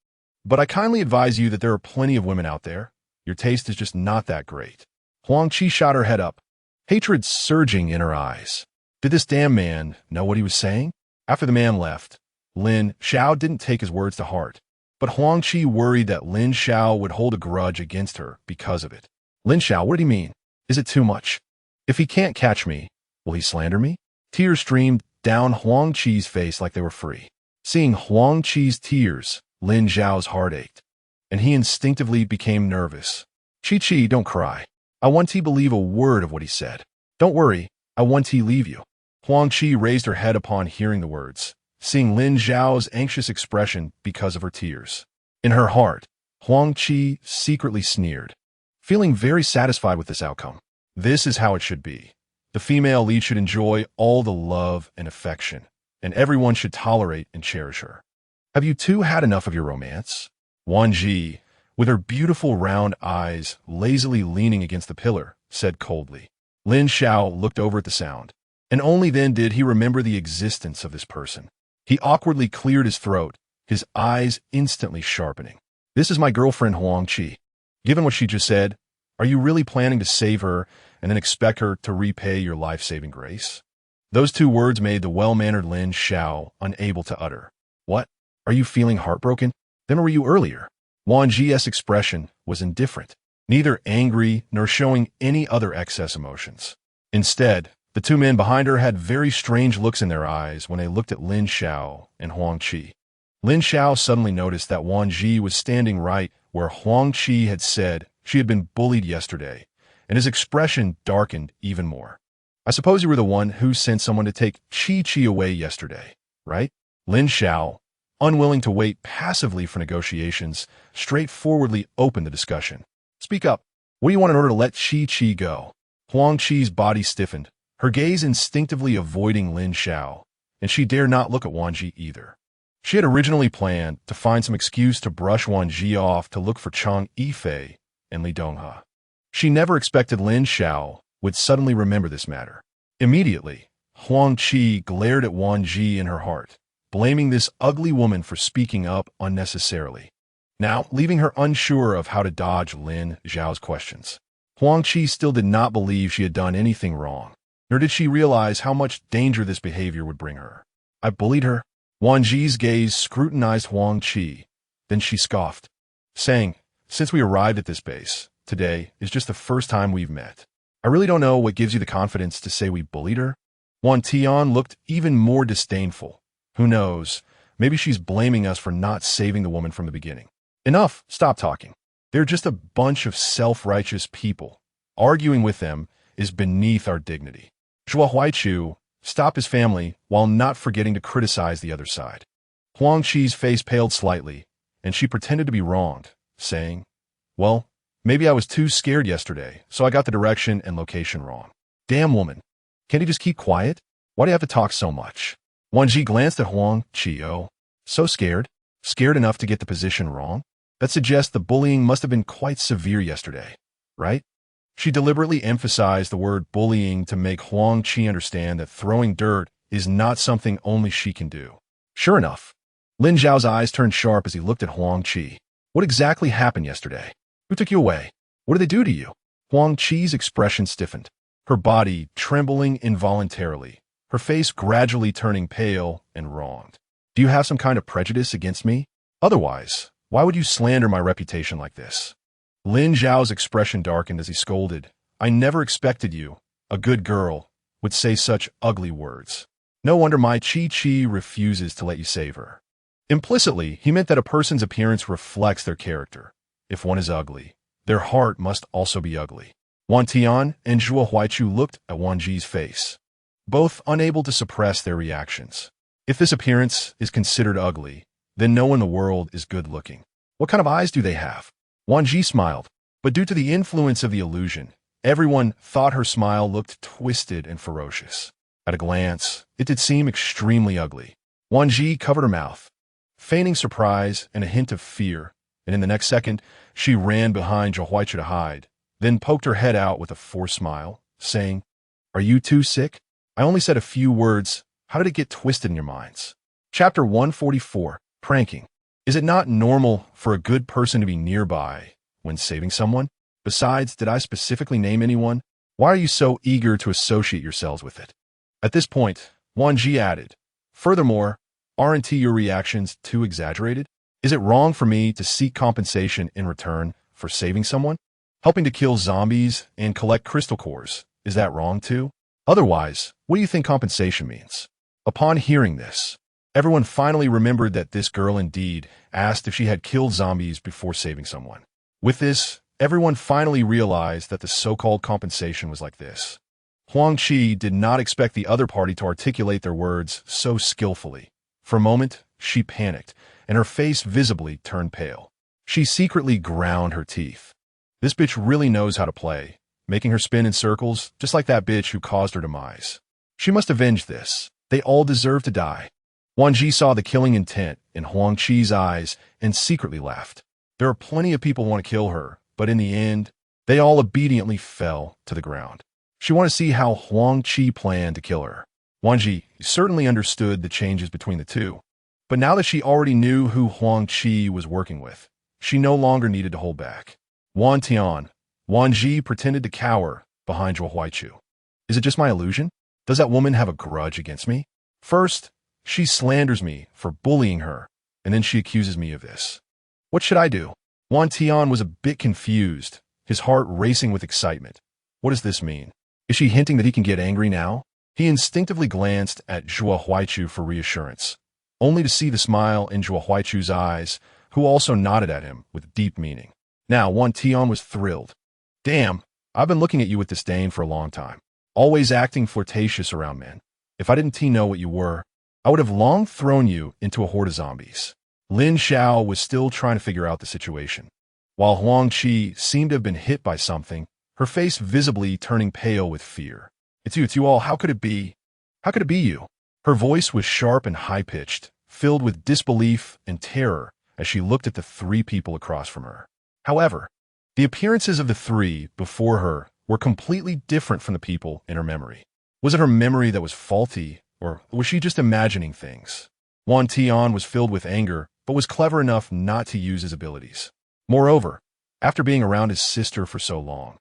But I kindly advise you that there are plenty of women out there. Your taste is just not that great. Huang Qi shot her head up, hatred surging in her eyes. Did this damn man know what he was saying? After the man left, Lin Xiao didn't take his words to heart, but Huang Qi worried that Lin Xiao would hold a grudge against her because of it. Lin Xiao, what did he mean? Is it too much? If he can't catch me, will he slander me? Tears streamed down Huang Qi's face like they were free. Seeing Huang Qi's tears, Lin Xiao's heart ached, and he instinctively became nervous. Qi, don't cry. I want to believe a word of what he said. Don't worry, I want to leave you. Huang Qi raised her head upon hearing the words, seeing Lin Xiao's anxious expression because of her tears. In her heart, Huang Qi secretly sneered, feeling very satisfied with this outcome. This is how it should be. The female lead should enjoy all the love and affection, and everyone should tolerate and cherish her. Have you two had enough of your romance? Wan Zhi, with her beautiful round eyes lazily leaning against the pillar, said coldly. Lin Xiao looked over at the sound, and only then did he remember the existence of this person. He awkwardly cleared his throat, his eyes instantly sharpening. This is my girlfriend Huang Qi. Given what she just said, are you really planning to save her and then expect her to repay your life-saving grace? Those two words made the well-mannered Lin Xiao unable to utter. What? Are you feeling heartbroken? Then were you earlier? Wan Zhi's expression was indifferent, neither angry nor showing any other excess emotions. Instead, the two men behind her had very strange looks in their eyes when they looked at Lin Xiao and Huang Qi. Lin Xiao suddenly noticed that Wan Zhi was standing right where Huang Qi had said she had been bullied yesterday, and his expression darkened even more. I suppose you were the one who sent someone to take Qi away yesterday, right? Lin Xiao, unwilling to wait passively for negotiations, straightforwardly opened the discussion. Speak up. What do you want in order to let Qi go? Huang Qi's body stiffened, her gaze instinctively avoiding Lin Xiao, and she dared not look at Wan Zhi either. She had originally planned to find some excuse to brush Wan Zhi off to look for Chang Yifei and Li Donghe. She never expected Lin Xiao would suddenly remember this matter. Immediately, Huang Qi glared at Wan Zhi in her heart, blaming this ugly woman for speaking up unnecessarily. Now, leaving her unsure of how to dodge Lin Xiao's questions. Huang Qi still did not believe she had done anything wrong, nor did she realize how much danger this behavior would bring her. I bullied her? Wan Zhi's gaze scrutinized Huang Qi, then she scoffed, saying, since we arrived at this base, today is just the first time we've met. I really don't know what gives you the confidence to say we bullied her. Wan Tian looked even more disdainful. Who knows, maybe she's blaming us for not saving the woman from the beginning. Enough, stop talking. They're just a bunch of self-righteous people. Arguing with them is beneath our dignity. Zhuo Huaichu stopped his family while not forgetting to criticize the other side. Huang Qi's face paled slightly, and she pretended to be wronged, saying, well, maybe I was too scared yesterday, so I got the direction and location wrong. Damn woman. Can't you just keep quiet? Why do you have to talk so much? Wan Zhi glanced at Huang Qi. Oh, so scared? Scared enough to get the position wrong? That suggests the bullying must have been quite severe yesterday, right? She deliberately emphasized the word bullying to make Huang Qi understand that throwing dirt is not something only she can do. Sure enough, Lin Zhao's eyes turned sharp as he looked at Huang Qi. What exactly happened yesterday? Who took you away? What did they do to you? Huang Qi's expression stiffened, her body trembling involuntarily, her face gradually turning pale and wronged. Do you have some kind of prejudice against me? Otherwise, why would you slander my reputation like this? Lin Zhao's expression darkened as he scolded. I never expected you, a good girl, would say such ugly words. No wonder my Qi refuses to let you save her. Implicitly, he meant that a person's appearance reflects their character. If one is ugly, their heart must also be ugly. Wan Tian and Zhuo Huaichu looked at Wan Zhi's face, both unable to suppress their reactions. If this appearance is considered ugly, then no one in the world is good-looking. What kind of eyes do they have? Wan Zhi smiled, but due to the influence of the illusion, everyone thought her smile looked twisted and ferocious. At a glance, it did seem extremely ugly. Wan Zhi covered her mouth, feigning surprise and a hint of fear, and in the next second, she ran behind Zhuo Huaichu to hide, then poked her head out with a forced smile, saying, Are you too sick? I only said a few words. How did it get twisted in your minds? Chapter 144. Pranking. Is it not normal for a good person to be nearby when saving someone? Besides, did I specifically name anyone? Why are you so eager to associate yourselves with it? At this point, Wan Zhi added, Furthermore, aren't your reactions too exaggerated? Is it wrong for me to seek compensation in return for saving someone? Helping to kill zombies and collect crystal cores, is that wrong too? Otherwise, what do you think compensation means? Upon hearing this, everyone finally remembered that this girl indeed asked if she had killed zombies before saving someone. With this, everyone finally realized that the so-called compensation was like this. Huang Qi did not expect the other party to articulate their words so skillfully. For a moment, she panicked, and her face visibly turned pale. She secretly ground her teeth. This bitch really knows how to play, making her spin in circles, just like that bitch who caused her demise. She must avenge this. They all deserve to die. Wan Zhi saw the killing intent in Huang Qi's eyes and secretly laughed. There are plenty of people who want to kill her, but in the end, they all obediently fell to the ground. She wanted to see how Huang Qi planned to kill her. Wan Zhi certainly understood the changes between the two, but now that she already knew who Huang Qi was working with, she no longer needed to hold back. Wan Tian, Wan Zhi pretended to cower behind Zhuo Huaichu. Is it just my illusion? Does that woman have a grudge against me? First, she slanders me for bullying her, and then she accuses me of this. What should I do? Wan Tian was a bit confused, his heart racing with excitement. What does this mean? Is she hinting that he can get angry now? He instinctively glanced at Zhuo Huaichu for reassurance, only to see the smile in Zhuo Huaichu's eyes, who also nodded at him with deep meaning. Now, Wan Tian was thrilled. Damn, I've been looking at you with disdain for a long time, always acting flirtatious around men. If I didn't know what you were, I would have long thrown you into a horde of zombies. Lin Xiao was still trying to figure out the situation, while Huang Qi seemed to have been hit by something, her face visibly turning pale with fear. It's you all. How could it be? How could it be you? Her voice was sharp and high-pitched, filled with disbelief and terror as she looked at the three people across from her. However, the appearances of the three before her were completely different from the people in her memory. Was it her memory that was faulty, or was she just imagining things? Wan Tian was filled with anger, but was clever enough not to use his abilities. Moreover, after being around his sister for so long,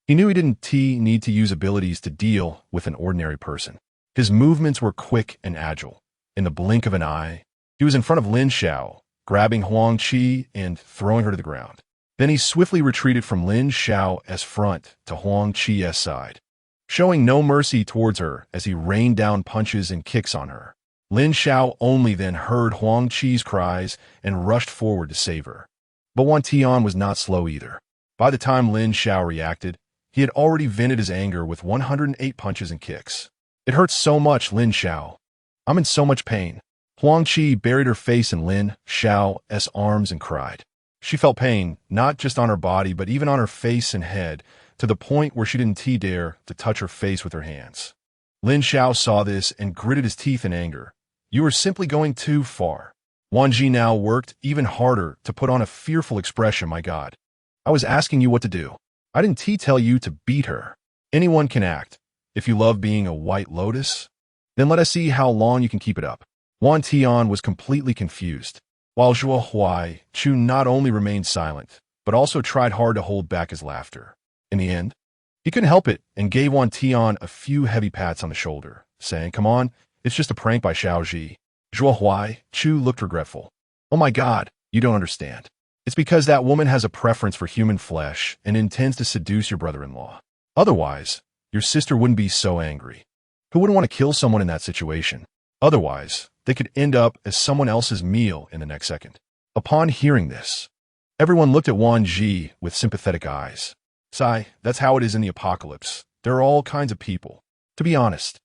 he knew he didn't need to use abilities to deal with an ordinary person. His movements were quick and agile. In the blink of an eye, he was in front of Lin Xiao, grabbing Huang Qi and throwing her to the ground. Then he swiftly retreated from Lin Xiao's front to Huang Qi's side, showing no mercy towards her as he rained down punches and kicks on her. Lin Xiao only then heard Huang Qi's cries and rushed forward to save her. But Wan Tian was not slow either. By the time Lin Xiao reacted, he had already vented his anger with 108 punches and kicks. It hurts so much, Lin Xiao. I'm in so much pain. Huang Qi buried her face in Lin Xiao's arms and cried. She felt pain, not just on her body, but even on her face and head, to the point where she didn't dare to touch her face with her hands. Lin Xiao saw this and gritted his teeth in anger. You are simply going too far. Wan Zhi now worked even harder to put on a fearful expression. My God, I was asking you what to do. I didn't tell you to beat her. Anyone can act. If you love being a white lotus, then let us see how long you can keep it up. Wan Tian was completely confused, while Zhuo Huaichu not only remained silent, but also tried hard to hold back his laughter. In the end, he couldn't help it and gave Wan Tian a few heavy pats on the shoulder, saying, Come on, it's just a prank by Xiao Zhi. Zhuo Huaichu looked regretful. Oh my God, you don't understand. It's because that woman has a preference for human flesh and intends to seduce your brother-in-law. Otherwise, your sister wouldn't be so angry. Who wouldn't want to kill someone in that situation? Otherwise, they could end up as someone else's meal in the next second. Upon hearing this, everyone looked at Wan Zhi with sympathetic eyes. Sigh, that's how it is in the apocalypse. There are all kinds of people. To be honest,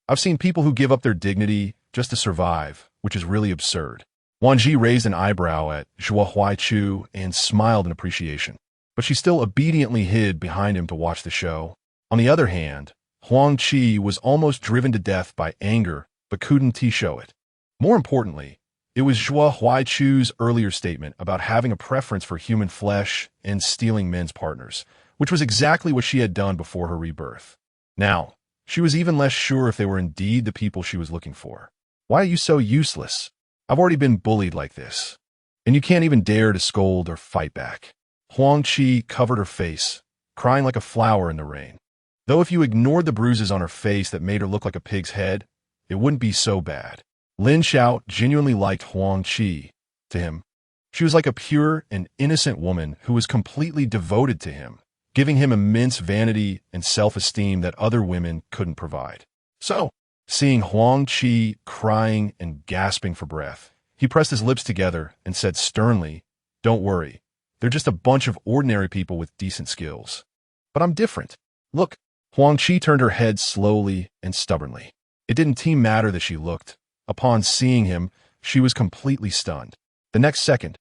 I've seen people who give up their dignity just to survive, which is really absurd. Wan Zhi raised an eyebrow at Zhuo Huaichu and smiled in appreciation, but she still obediently hid behind him to watch the show. On the other hand, Huang Qi was almost driven to death by anger, but couldn't show it. More importantly, it was Zhuo Huaichu's earlier statement about having a preference for human flesh and stealing men's partners, which was exactly what she had done before her rebirth. Now, she was even less sure if they were indeed the people she was looking for. Why are you so useless? I've already been bullied like this, and you can't even dare to scold or fight back. Huang Qi covered her face, crying like a flower in the rain. Though if you ignored the bruises on her face that made her look like a pig's head, it wouldn't be so bad. Lin Xiao genuinely liked Huang Qi. To him, she was like a pure and innocent woman who was completely devoted to him, giving him immense vanity and self-esteem that other women couldn't provide. So, seeing Huang Qi crying and gasping for breath, he pressed his lips together and said sternly, Don't worry, they're just a bunch of ordinary people with decent skills. But I'm different. Look. Huang Qi turned her head slowly and stubbornly. It didn't matter that she looked. Upon seeing him, she was completely stunned. The next second,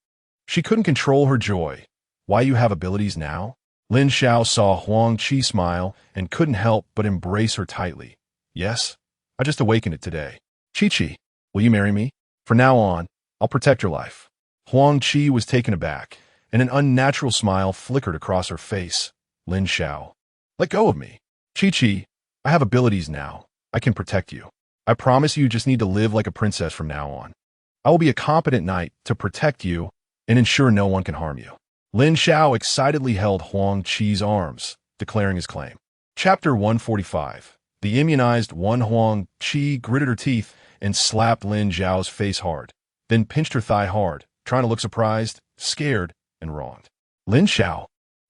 she couldn't control her joy. Why you have abilities now? Lin Xiao saw Huang Qi smile and couldn't help but embrace her tightly. Yes, I just awakened it today. Chi-Chi, will you marry me? From now on, I'll protect your life. Huang Qi was taken aback, and an unnatural smile flickered across her face. Lin Xiao, let go of me. Chi-Chi, I have abilities now. I can protect you. I promise you just need to live like a princess from now on. I will be a competent knight to protect you and ensure no one can harm you. Lin Xiao excitedly held Huang Qi's arms, declaring his claim. Chapter 145. The immunized Huang Qi gritted her teeth and slapped Lin Xiao's face hard. then pinched her thigh hard, trying to look surprised, scared, and wronged. Lin Xiao,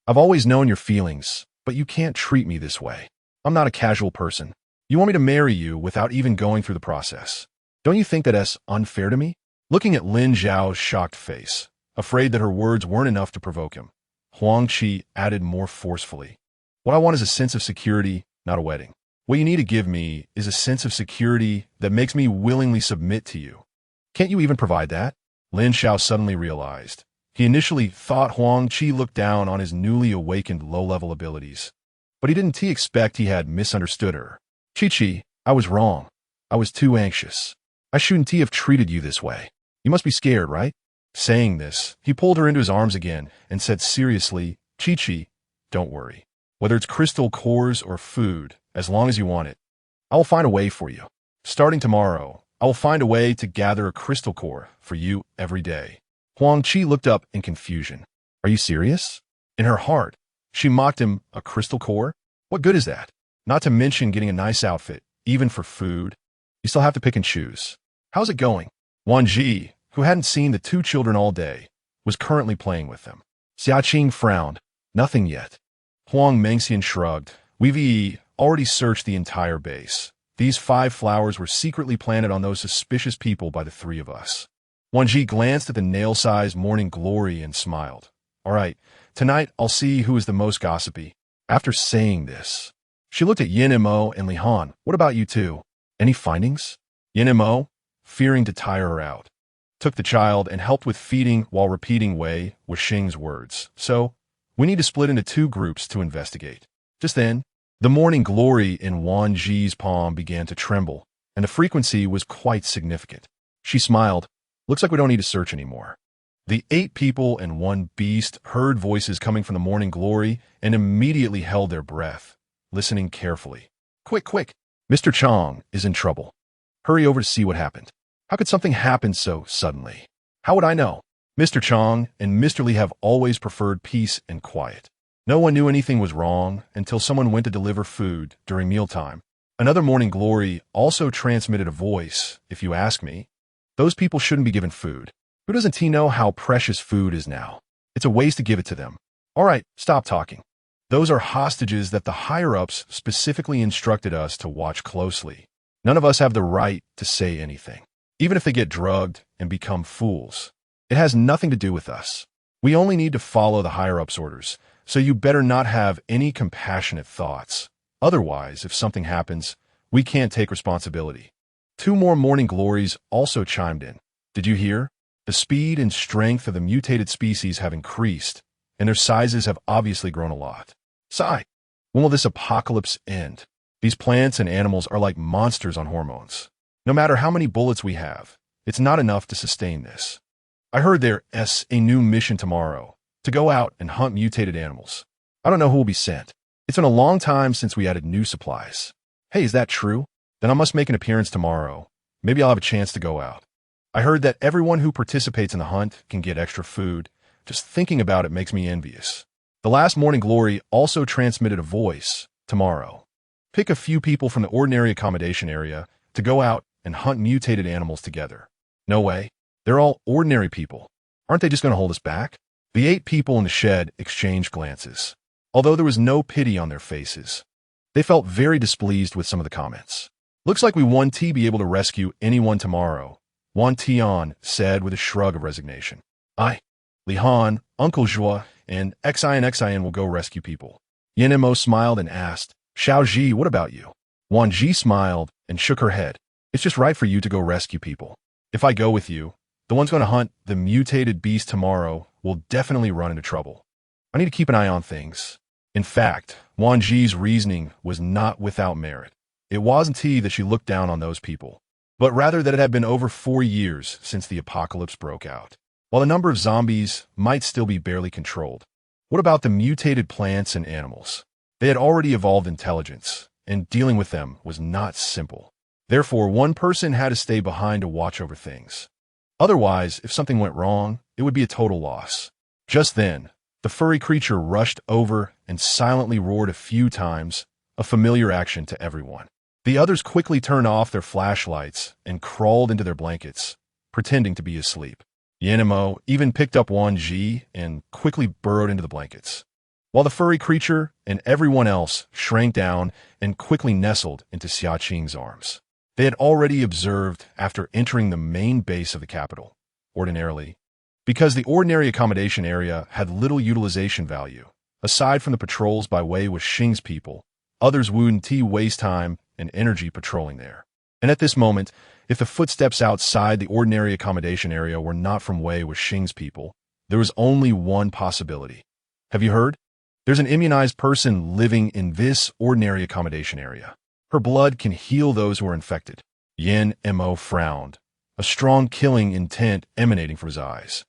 I've always known your feelings, but you can't treat me this way. I'm not a casual person. You want me to marry you without even going through the process. Don't you think that's unfair to me? Looking at Lin Xiao's shocked face, afraid that her words weren't enough to provoke him, Huang Qi added more forcefully. What I want is a sense of security, not a wedding. What you need to give me is a sense of security that makes me willingly submit to you. Can't you even provide that? Lin Xiao suddenly realized. He initially thought Huang Qi looked down on his newly awakened low-level abilities. But he didn't expect he had misunderstood her. Qi, I was wrong. I was too anxious. I shouldn't have treated you this way. You must be scared, right? Saying this, he pulled her into his arms again and said seriously, Qi, don't worry. Whether it's crystal cores or food, as long as you want it, I will find a way for you. Starting tomorrow, I will find a way to gather a crystal core for you every day. Huang Qi looked up in confusion. Are you serious? In her heart, she mocked him, a crystal core? What good is that? Not to mention getting a nice outfit, even for food. You still have to pick and choose. How's it going? Wan Zhi, who hadn't seen the two children all day, was currently playing with them. Xiaqing frowned. Nothing yet. Huang Mengxian shrugged. We've already searched the entire base. These 5 flowers were secretly planted on those suspicious people by the 3 of us. Wan Zhi glanced at the nail-sized morning glory and smiled. All right, tonight I'll see who is the most gossipy. After saying this, she looked at Yin Mo and Li Han. What about you two? Any findings? Yin Mo, fearing to tire her out, took the child and helped with feeding while repeating Wei Wuxing's words. So, we need to split into 2 groups to investigate. Just then, the morning glory in Wan Zhi's palm began to tremble, and the frequency was quite significant. She smiled. Looks like we don't need to search anymore. The 8 people and 1 beast heard voices coming from the morning glory and immediately held their breath, listening carefully. Quick! Mr. Chong is in trouble. Hurry over to see what happened. How could something happen so suddenly? How would I know? Mr. Chong and Mr. Li have always preferred peace and quiet. No one knew anything was wrong until someone went to deliver food during mealtime. Another morning glory also transmitted a voice, if you ask me. Those people shouldn't be given food. Who doesn't know how precious food is now? It's a waste to give it to them. All right, stop talking. Those are hostages that the higher-ups specifically instructed us to watch closely. None of us have the right to say anything, even if they get drugged and become fools. It has nothing to do with us. We only need to follow the higher-ups' orders, so you better not have any compassionate thoughts. Otherwise, if something happens, we can't take responsibility. 2 more morning glories also chimed in. Did you hear? The speed and strength of the mutated species have increased, and their sizes have obviously grown a lot. Sigh, when will this apocalypse end? These plants and animals are like monsters on hormones. No matter how many bullets we have, it's not enough to sustain this. I heard there's a new mission tomorrow, to go out and hunt mutated animals. I don't know who will be sent. It's been a long time since we added new supplies. Hey, is that true? Then I must make an appearance tomorrow. Maybe I'll have a chance to go out. I heard that everyone who participates in the hunt can get extra food. Just thinking about it makes me envious. The last morning glory also transmitted a voice, tomorrow. Pick a few people from the ordinary accommodation area to go out and hunt mutated animals together. No way. They're all ordinary people. Aren't they just going to hold us back? The 8 people in the shed exchanged glances. Although there was no pity on their faces, they felt very displeased with some of the comments. Looks like we won't be able to rescue anyone tomorrow, Wan Tian said with a shrug of resignation. Li Han, Uncle Zhua, and Xin will go rescue people. Yin Mo smiled and asked, Xiao Zhi, what about you? Wan Zhi smiled and shook her head. It's just right for you to go rescue people. If I go with you, the ones going to hunt the mutated beast tomorrow will definitely run into trouble. I need to keep an eye on things. In fact, Wan Zhi's reasoning was not without merit. It wasn't that she looked down on those people, but rather that it had been over 4 years since the apocalypse broke out. While the number of zombies might still be barely controlled, what about the mutated plants and animals? They had already evolved intelligence, and dealing with them was not simple. Therefore, one person had to stay behind to watch over things. Otherwise, if something went wrong, it would be a total loss. Just then, the furry creature rushed over and silently roared a few times, a familiar action to everyone. The others quickly turned off their flashlights and crawled into their blankets, pretending to be asleep. Yin Mo even picked up Wan Zhi and quickly burrowed into the blankets, while the furry creature and everyone else shrank down and quickly nestled into Xia Qing's arms. They had already observed after entering the main base of the capital. Ordinarily, because the ordinary accommodation area had little utilization value, aside from the patrols by Wei Wuxing's people, others wouldn't waste time and energy patrolling there. And at this moment, if the footsteps outside the ordinary accommodation area were not from Wei Wuxing's people, there was only one possibility. Have you heard? There's an immunized person living in this ordinary accommodation area. Her blood can heal those who are infected. Yin Mo frowned, a strong killing intent emanating from his eyes.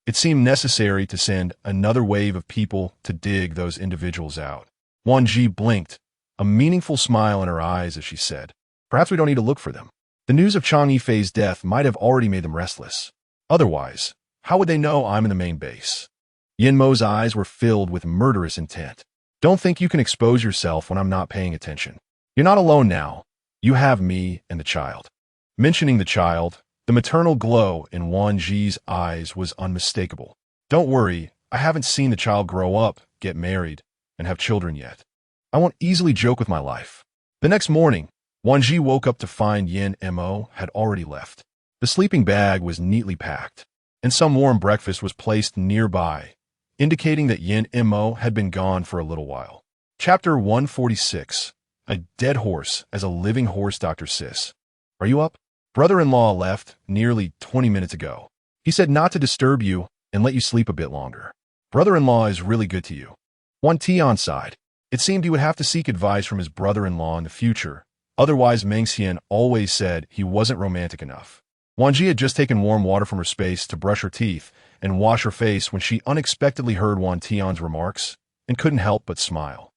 It seemed necessary to send another wave of people to dig those individuals out. Wan Zhi blinked, a meaningful smile in her eyes as she said, "Perhaps we don't need to look for them. The news of Chang Yifei's death might have already made them restless. Otherwise, how would they know I'm in the main base?" Yin Mo's eyes were filled with murderous intent. "Don't think you can expose yourself when I'm not paying attention. You're not alone now. You have me and the child." Mentioning the child, the maternal glow in Wan Zhi's eyes was unmistakable. "Don't worry, I haven't seen the child grow up, get married, and have children yet. I won't easily joke with my life." The next morning, Wan Zhi woke up to find Yin Mo had already left. The sleeping bag was neatly packed, and some warm breakfast was placed nearby, indicating that Yin Mo had been gone for a little while. Chapter 146. A dead horse as a living horse. Dr. Sis. "Are you up? Brother-in-law left nearly 20 minutes ago. He said not to disturb you and let you sleep a bit longer. Brother-in-law is really good to you." Wan Tian sighed. It seemed he would have to seek advice from his brother-in-law in the future. Otherwise, Meng Xian always said he wasn't romantic enough. Wan Zhi had just taken warm water from her space to brush her teeth and wash her face when she unexpectedly heard Wan Tian's remarks and couldn't help but smile.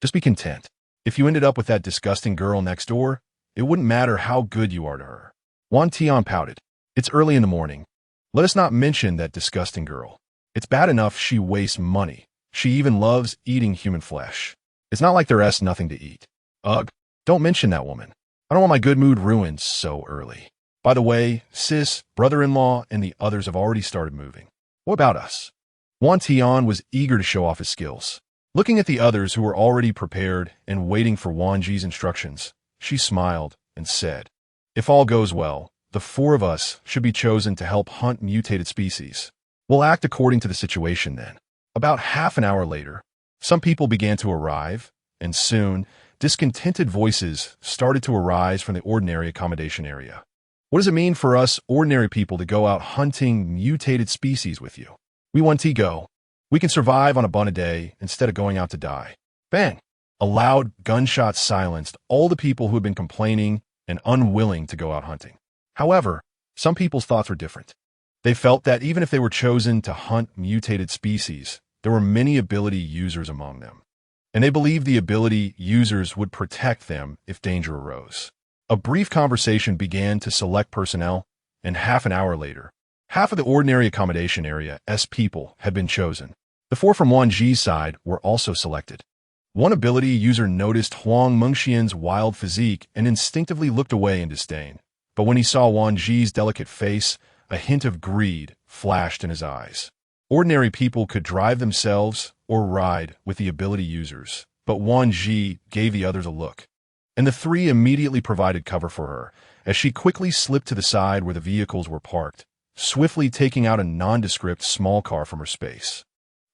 "Just be content. If you ended up with that disgusting girl next door, it wouldn't matter how good you are to her." Wan Tian pouted. "It's early in the morning. Let us not mention that disgusting girl. It's bad enough she wastes money. She even loves eating human flesh. It's not like there's nothing to eat. Ugh, don't mention that woman. I don't want my good mood ruined so early. By the way, sis, brother-in-law, and the others have already started moving. What about us?" Wan Tian was eager to show off his skills. Looking at the others who were already prepared and waiting for Wan Zhi's instructions, she smiled and said, "If all goes well, the four of us should be chosen to help hunt mutated species. We'll act according to the situation then." About half an hour later, some people began to arrive, and soon, discontented voices started to arise from the ordinary accommodation area. "What does it mean for us ordinary people to go out hunting mutated species with you? We want to go. We can survive on a bun a day instead of going out to die." Bang! A loud gunshot silenced all the people who had been complaining and unwilling to go out hunting. However, some people's thoughts were different. They felt that even if they were chosen to hunt mutated species, there were many ability users among them, and they believed the ability users would protect them if danger arose. A brief conversation began to select personnel, and half an hour later, half of the ordinary accommodation area's people had been chosen. The four from Wan Zhi's side were also selected. One ability user noticed Huang Mengxian's wild physique and instinctively looked away in disdain. But when he saw Wan Zhi's delicate face, a hint of greed flashed in his eyes. Ordinary people could drive themselves or ride with the ability users, but Wan Zhi gave the others a look, and the three immediately provided cover for her as she quickly slipped to the side where the vehicles were parked, swiftly taking out a nondescript small car from her space.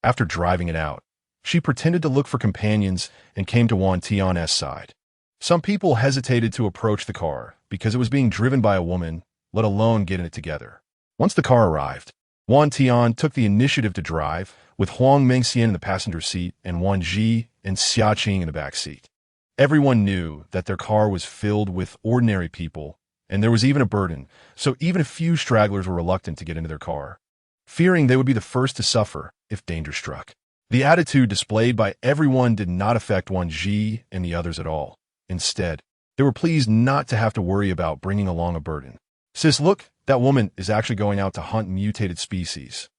After driving it out, she pretended to look for companions and came to Wan Tian's side. Some people hesitated to approach the car because it was being driven by a woman, let alone get in it together. Once the car arrived, Wan Tian took the initiative to drive, with Huang Mengxian in the passenger seat and Wan Zhi and Xia Qing in the back seat. Everyone knew that their car was filled with ordinary people, and there was even a burden, so even a few stragglers were reluctant to get into their car, fearing they would be the first to suffer if danger struck. The attitude displayed by everyone did not affect Wan Zhi and the others at all. Instead, they were pleased not to have to worry about bringing along a burden. "Sis, look, that woman is actually going out to hunt mutated species."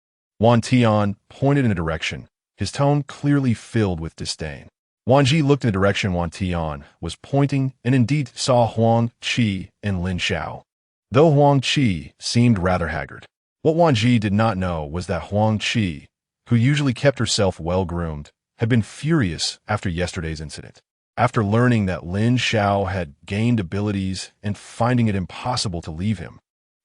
Wan Tian pointed in a direction, his tone clearly filled with disdain. Wan Zhi looked in the direction Wan Tian was pointing and indeed saw Huang, Qi, and Lin Xiao. though Huang Qi seemed rather haggard. What Wan Zhi did not know was that Huang Qi, who usually kept herself well-groomed, had been furious after yesterday's incident. After learning that Lin Xiao had gained abilities and finding it impossible to leave him,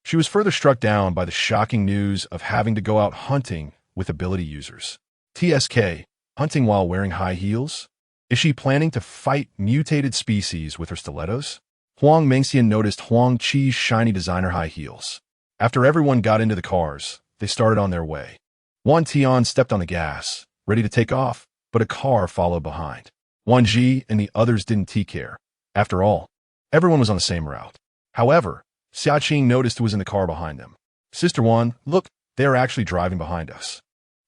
she was further struck down by the shocking news of having to go out hunting with ability users. TSK, hunting while wearing high heels? Is she planning to fight mutated species with her stilettos? Huang Mengxian noticed Huang Qi's shiny designer high heels. After everyone got into the cars, they started on their way. Wan Tian stepped on the gas, ready to take off, but a car followed behind. Wan Zhi and the others didn't care. After all, everyone was on the same route. However, Xiaqing noticed who was in the car behind them. Sister Wan, look, they are actually driving behind us.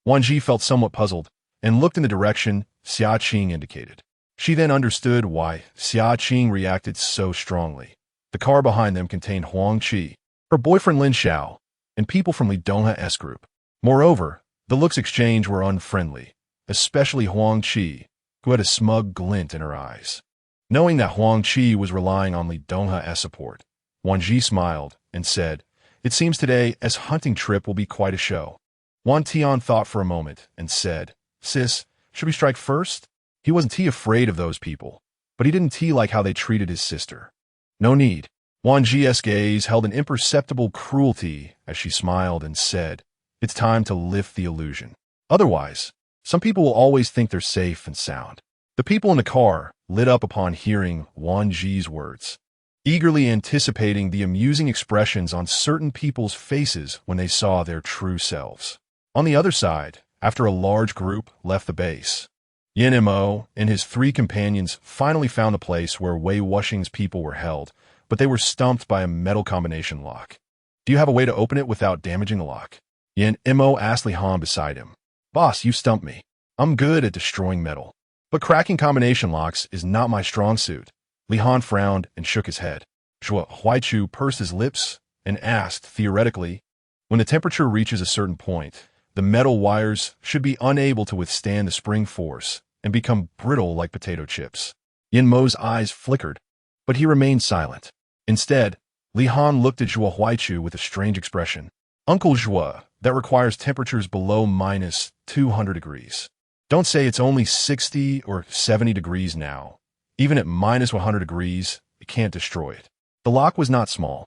Wan Zhi felt somewhat puzzled and looked in the direction Xiaqing indicated. She then understood why Xiaqing reacted so strongly. The car behind them contained Huang Qi, her boyfriend Lin Xiao, and people from Li Dongha's group. Moreover, the looks exchanged were unfriendly, especially Huang Qi, who had a smug glint in her eyes. Knowing that Huang Qi was relying on Li Dongha's support, Wan Zhi smiled and said, "It seems today as hunting trip will be quite a show." Wan Tian thought for a moment and said, "Sis, should we strike first?" He wasn't afraid of those people, but he didn't like how they treated his sister. No need. Wan Zhi's gaze held an imperceptible cruelty as she smiled and said, "It's time to lift the illusion. Otherwise, some people will always think they're safe and sound." The people in the car lit up upon hearing Wan Zhi's words, eagerly anticipating the amusing expressions on certain people's faces when they saw their true selves. On the other side, after a large group left the base, Yin Mo and his 3 companions finally found the place where Wei Wuxing's people were held, but they were stumped by a metal combination lock. "Do you have a way to open it without damaging the lock?" Yin Mo asked Li Han beside him. "Boss, you stumped me. I'm good at destroying metal, but cracking combination locks is not my strong suit." Li Han frowned and shook his head. Zhuo Huaichu pursed his lips and asked, theoretically, when the temperature reaches a certain point, the metal wires should be unable to withstand the spring force and become brittle like potato chips. Yin Mo's eyes flickered, but he remained silent. Instead, Li Han looked at Zhuo Huaichu with a strange expression. "Uncle Zhuo, that requires temperatures below minus 200 degrees. Don't say it's only 60 or 70 degrees now. Even at minus 100 degrees, it can't destroy it." The lock was not small,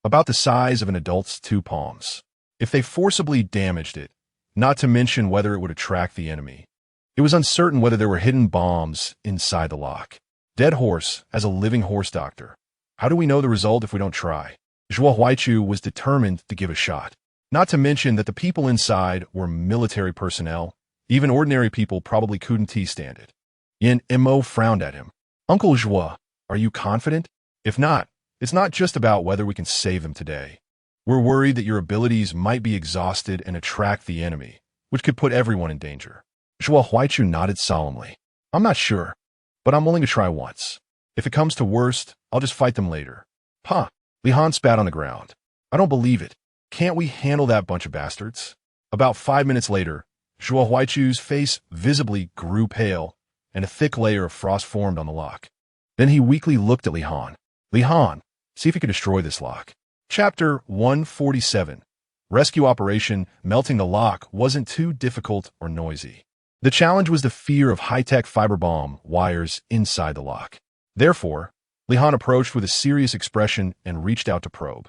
about the size of an adult's 2 palms. If they forcibly damaged it, not to mention whether it would attract the enemy, it was uncertain whether there were hidden bombs inside the lock. Dead horse as a living horse doctor. How do we know the result if we don't try? Zhuo Huaichu was determined to give a shot. Not to mention that the people inside were military personnel. Even ordinary people probably couldn't stand it. Yin Mo frowned at him. "Uncle Zhuo, are you confident? If not, it's not just about whether we can save them today. We're worried that your abilities might be exhausted and attract the enemy, which could put everyone in danger." Zhuo Huaichu nodded solemnly. "I'm not sure, but I'm willing to try once. If it comes to worst, I'll just fight them later." "Huh." Li Han spat on the ground. "I don't believe it. Can't we handle that bunch of bastards?" About 5 minutes later, Zhuo Huaichu's face visibly grew pale, and a thick layer of frost formed on the lock. Then he weakly looked at Li Han. "Li Han, see if you can destroy this lock." Chapter 147. Rescue Operation. Melting the lock wasn't too difficult or noisy. The challenge was the fear of high-tech fiber bomb wires inside the lock. Therefore, Li Han approached with a serious expression and reached out to probe.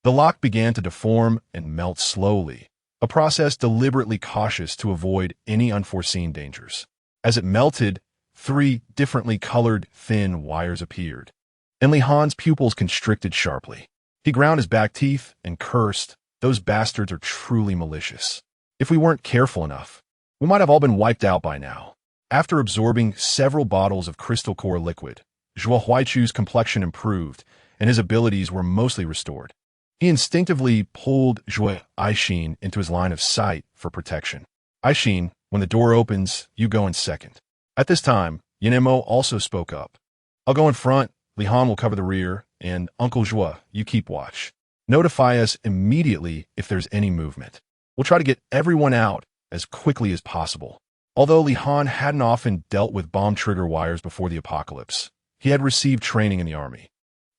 The lock began to deform and melt slowly, a process deliberately cautious to avoid any unforeseen dangers. As it melted, 3 differently colored thin wires appeared, and Li Han's pupils constricted sharply. He ground his back teeth and cursed, "Those bastards are truly malicious. If we weren't careful enough, we might have all been wiped out by now." After absorbing several bottles of crystal core liquid, Zhuo Huaichu's complexion improved, and his abilities were mostly restored. He instinctively pulled Zhuo Aixin into his line of sight for protection. "Aixin, when the door opens, you go in second." At this time, Yin Mo also spoke up. "I'll go in front, Li Han will cover the rear, and Uncle Zhuo, you keep watch. Notify us immediately if there's any movement. We'll try to get everyone out as quickly as possible." Although Li Han hadn't often dealt with bomb trigger wires before the apocalypse, he had received training in the army.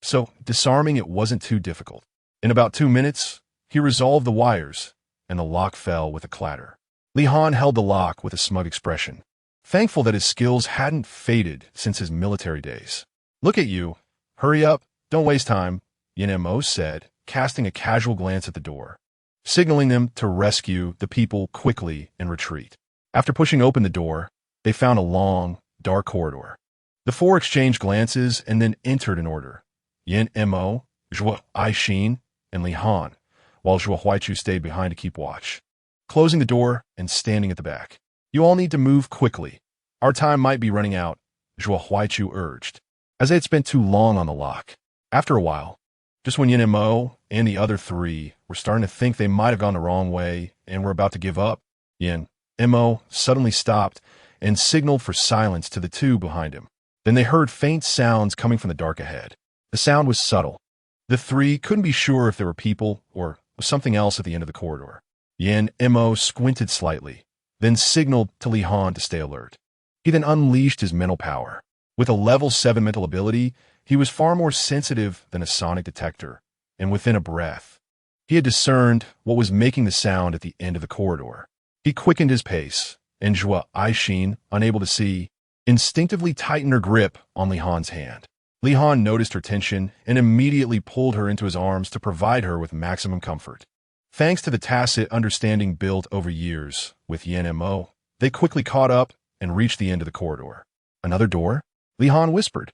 So disarming it wasn't too difficult. In about 2 minutes, he resolved the wires, and the lock fell with a clatter. Li Han held the lock with a smug expression, thankful that his skills hadn't faded since his military days. "Look at you. Hurry up. Don't waste time," Yin Mo said, casting a casual glance at the door, signaling them to rescue the people quickly and retreat. After pushing open the door, they found a long, dark corridor. The four exchanged glances and then entered in order. Yin Mo, Zhuo Aixin, and Li Han, while Zhuo Huaichu stayed behind to keep watch, closing the door and standing at the back. "You all need to move quickly. Our time might be running out," Zhuo Huaichu urged, as they had spent too long on the lock. After a while, just when Yin Mo and the other three were starting to think they might have gone the wrong way and were about to give up, Yin Mo suddenly stopped and signaled for silence to the two behind him. Then they heard faint sounds coming from the dark ahead. The sound was subtle. The three couldn't be sure if there were people or was something else at the end of the corridor. Yin Mo squinted slightly, then signaled to Li Han to stay alert. He then unleashed his mental power. With a level 7 mental ability, he was far more sensitive than a sonic detector, and within a breath, he had discerned what was making the sound at the end of the corridor. He quickened his pace, and Zhuo Aixin, unable to see, instinctively tightened her grip on Li Han's hand. Li Han noticed her tension and immediately pulled her into his arms to provide her with maximum comfort. Thanks to the tacit understanding built over years with Yin Mo, they quickly caught up and reached the end of the corridor. "Another door?" Li Han whispered,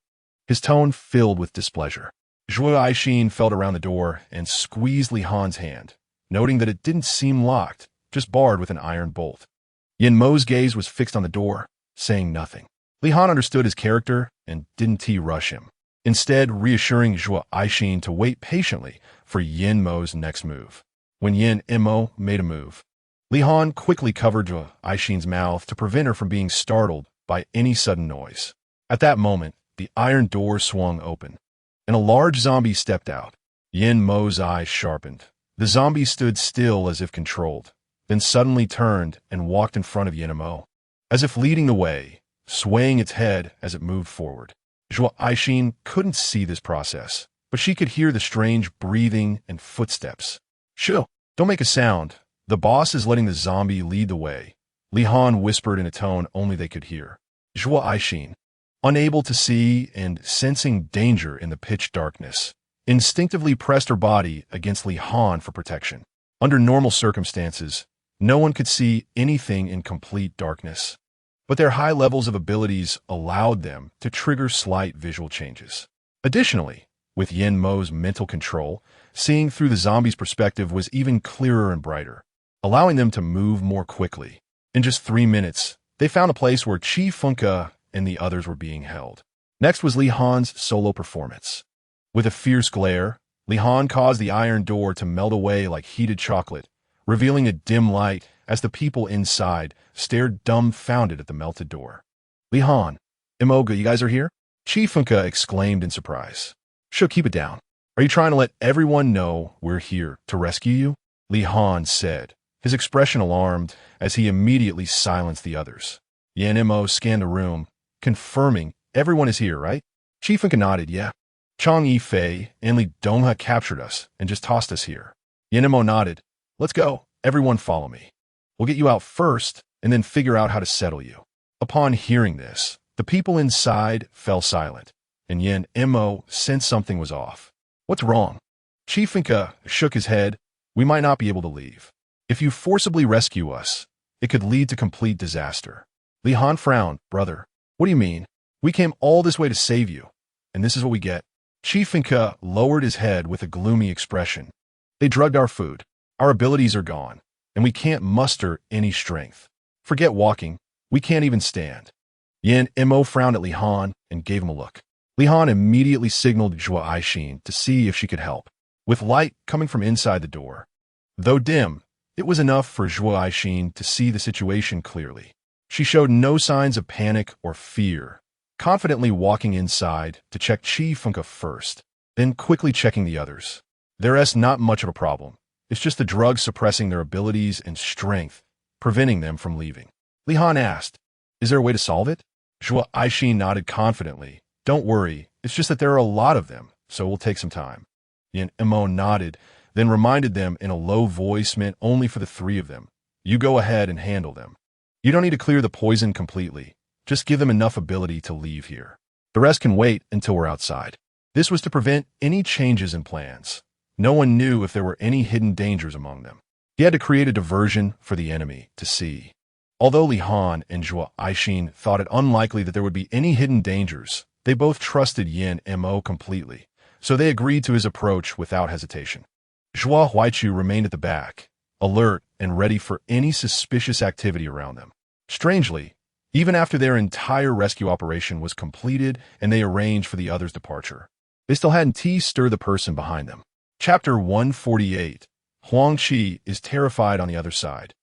his tone filled with displeasure. Zhuo Aixin felt around the door and squeezed Li Han's hand, noting that it didn't seem locked, just barred with an iron bolt. Yin Mo's gaze was fixed on the door, saying nothing. Li Han understood his character and didn't rush him, instead reassuring Zhuo Aixin to wait patiently for Yin Mo's next move. When Yin Mo made a move, Li Han quickly covered Zhuo Aixin's mouth to prevent her from being startled by any sudden noise. At that moment, the iron door swung open, and a large zombie stepped out. Yin Mo's eyes sharpened. The zombie stood still as if controlled, then suddenly turned and walked in front of Yin Mo, as if leading the way, swaying its head as it moved forward. Zhuo Aixin couldn't see this process, but she could hear the strange breathing and footsteps. "Shh, don't make a sound. The boss is letting the zombie lead the way," Li Han whispered in a tone only they could hear. Zhuo Aixin, unable to see and sensing danger in the pitch darkness, instinctively pressed her body against Li Han for protection. Under normal circumstances, no one could see anything in complete darkness, but their high levels of abilities allowed them to trigger slight visual changes. Additionally, with Yin Mo's mental control, seeing through the zombie's perspective was even clearer and brighter, allowing them to move more quickly. In just 3 minutes, they found a place where Qi Funke and the others were being held. Next was Li Han's solo performance. With a fierce glare, Li Han caused the iron door to melt away like heated chocolate, revealing a dim light as the people inside stared dumbfounded at the melted door. "Li Han, Imoga, you guys are here?" Qi Funke exclaimed in surprise. "Sure, keep it down. Are you trying to let everyone know we're here to rescue you?" Li Han said, his expression alarmed as he immediately silenced the others. Yin Mo scanned the room, confirming everyone is here, right? Qi Funke nodded, "Yeah. Chang Yifei and Li Donghe captured us and just tossed us here." Yin Mo nodded. "Let's go. Everyone follow me. We'll get you out first and then figure out how to settle you." Upon hearing this, the people inside fell silent, and Yin Mo sensed something was off. "What's wrong?" Qi Funke shook his head. "We might not be able to leave. If you forcibly rescue us, it could lead to complete disaster." Li Han frowned. "Brother, what do you mean? We came all this way to save you, and this is what we get." Qi Funke lowered his head with a gloomy expression. "They drugged our food. Our abilities are gone, and we can't muster any strength. Forget walking. We can't even stand." Yin Mo frowned at Li Han and gave him a look. Li Han immediately signaled Zhuo Aixin to see if she could help. With light coming from inside the door, though dim, it was enough for Zhuo Aixin to see the situation clearly. She showed no signs of panic or fear, confidently walking inside to check Qi Funke first, then quickly checking the others. There's not much of a problem. It's just the drugs suppressing their abilities and strength, preventing them from leaving. Li Han asked, "Is there a way to solve it?" Zhuo Aixin nodded confidently. "Don't worry, it's just that there are a lot of them, so it will take some time." Yin Mo nodded, then reminded them in a low voice meant only for the three of them. You go ahead and handle them. You don't need to clear the poison completely. Just give them enough ability to leave here. The rest can wait until we're outside. This was to prevent any changes in plans. No one knew if there were any hidden dangers among them. He had to create a diversion for the enemy to see. Although Li Han and Zhuo Aixin thought it unlikely that there would be any hidden dangers, they both trusted Yin Mo completely, so they agreed to his approach without hesitation. Zhuo Huaichu remained at the back, alert and ready for any suspicious activity around them. Strangely, even after their entire rescue operation was completed and they arranged for the others' departure, they still hadn't stirred the person behind them. Chapter 148. Huang Qi is terrified on the other side.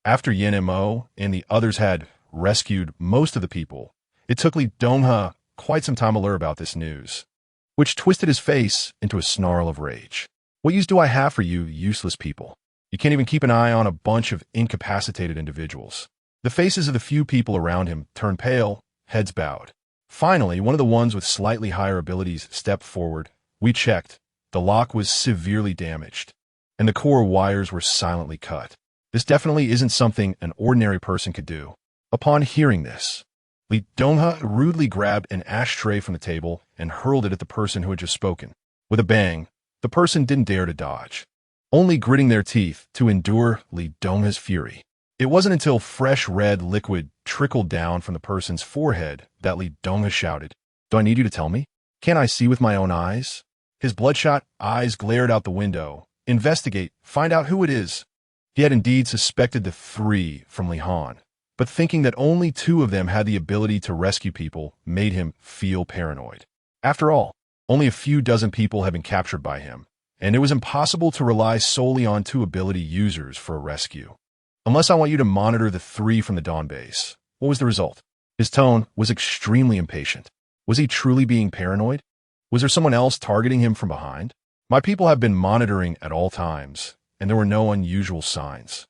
After Yin Mo and the others had rescued most of the people, it took Li Donghe quite some time to learn about this news, which twisted his face into a snarl of rage. What use do I have for you, useless people? You can't even keep an eye on a bunch of incapacitated individuals. The faces of the few people around him turned pale, heads bowed. Finally, one of the ones with slightly higher abilities stepped forward. We checked. The lock was severely damaged, and the core wires were silently cut. This definitely isn't something an ordinary person could do. Upon hearing this, Li Donghe rudely grabbed an ashtray from the table and hurled it at the person who had just spoken. With a bang, the person didn't dare to dodge, only gritting their teeth to endure Li Donghe's fury. It wasn't until fresh red liquid trickled down from the person's forehead that Li Donghe shouted, "Do I need you to tell me? Can't I see with my own eyes?" His bloodshot eyes glared out the window. Investigate, find out who it is. He had indeed suspected the three from Li Han, but thinking that only two of them had the ability to rescue people made him feel paranoid. After all, only a few dozen people had been captured by him, and it was impossible to rely solely on two ability users for a rescue. Unless I want you to monitor the three from the Dawn base. What was the result? His tone was extremely impatient. Was he truly being paranoid? Was there someone else targeting him from behind? My people have been monitoring at all times, and there were no unusual signs.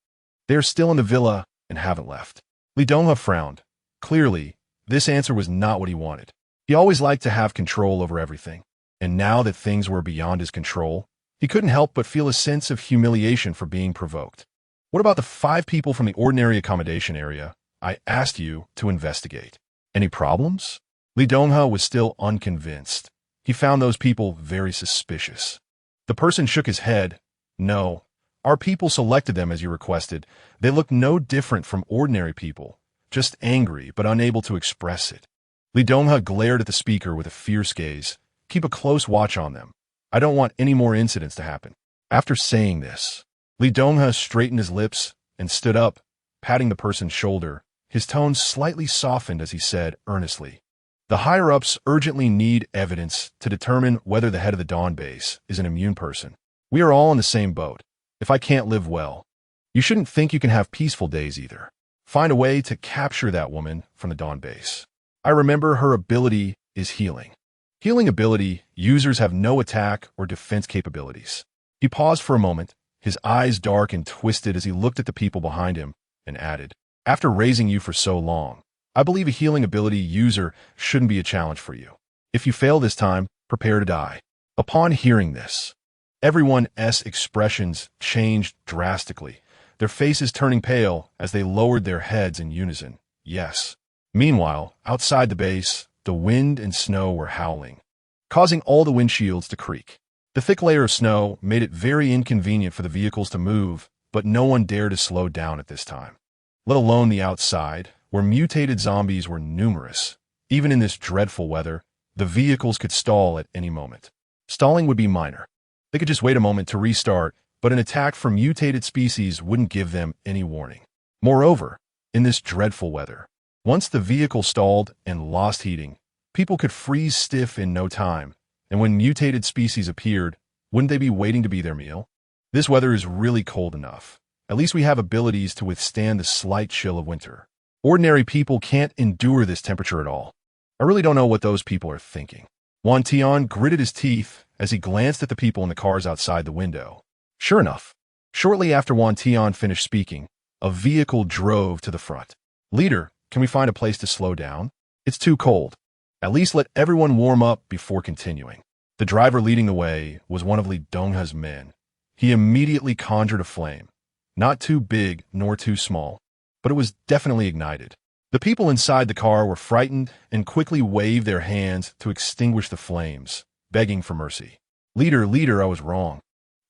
They are still in the villa and haven't left. Li Donghe frowned. Clearly, this answer was not what he wanted. He always liked to have control over everything, and now that things were beyond his control, he couldn't help but feel a sense of humiliation for being provoked. What about the 5 people from the ordinary accommodation area I asked you to investigate? Any problems? Li Donghe was still unconvinced. He found those people very suspicious. The person shook his head. No, our people selected them as you requested. They looked no different from ordinary people, just angry but unable to express it. Li Donghe glared at the speaker with a fierce gaze. Keep a close watch on them. I don't want any more incidents to happen. After saying this, Li Donghe straightened his lips and stood up, patting the person's shoulder. His tone slightly softened as he said earnestly, "The higher-ups urgently need evidence to determine whether the head of the Dawn base is an immune person. We are all in the same boat. If I can't live well, you shouldn't think you can have peaceful days either. Find a way to capture that woman from the Dawn base. I remember her ability is healing. Healing ability, users have no attack or defense capabilities." He paused for a moment, his eyes dark and twisted as he looked at the people behind him, and added, "After raising you for so long, I believe a healing ability user shouldn't be a challenge for you. If you fail this time, prepare to die." Upon hearing this, everyone's expressions changed drastically, their faces turning pale as they lowered their heads in unison. Yes. Meanwhile, outside the base, the wind and snow were howling, causing all the windshields to creak. The thick layer of snow made it very inconvenient for the vehicles to move, but no one dared to slow down at this time, let alone the outside, where mutated zombies were numerous. Even in this dreadful weather, the vehicles could stall at any moment. Stalling would be minor. They could just wait a moment to restart, but an attack from mutated species wouldn't give them any warning. Moreover, in this dreadful weather, once the vehicle stalled and lost heating, people could freeze stiff in no time, and when mutated species appeared, wouldn't they be waiting to be their meal? This weather is really cold enough. At least we have abilities to withstand the slight chill of winter. Ordinary people can't endure this temperature at all. I really don't know what those people are thinking. Wan Tian gritted his teeth as he glanced at the people in the cars outside the window. Sure enough, shortly after Wan Tian finished speaking, a vehicle drove to the front. "Leader, can we find a place to slow down? It's too cold. At least let everyone warm up before continuing." The driver leading the way was one of Li Donghe's men. He immediately conjured a flame, not too big nor too small, but it was definitely ignited. The people inside the car were frightened and quickly waved their hands to extinguish the flames, begging for mercy. Leader, I was wrong.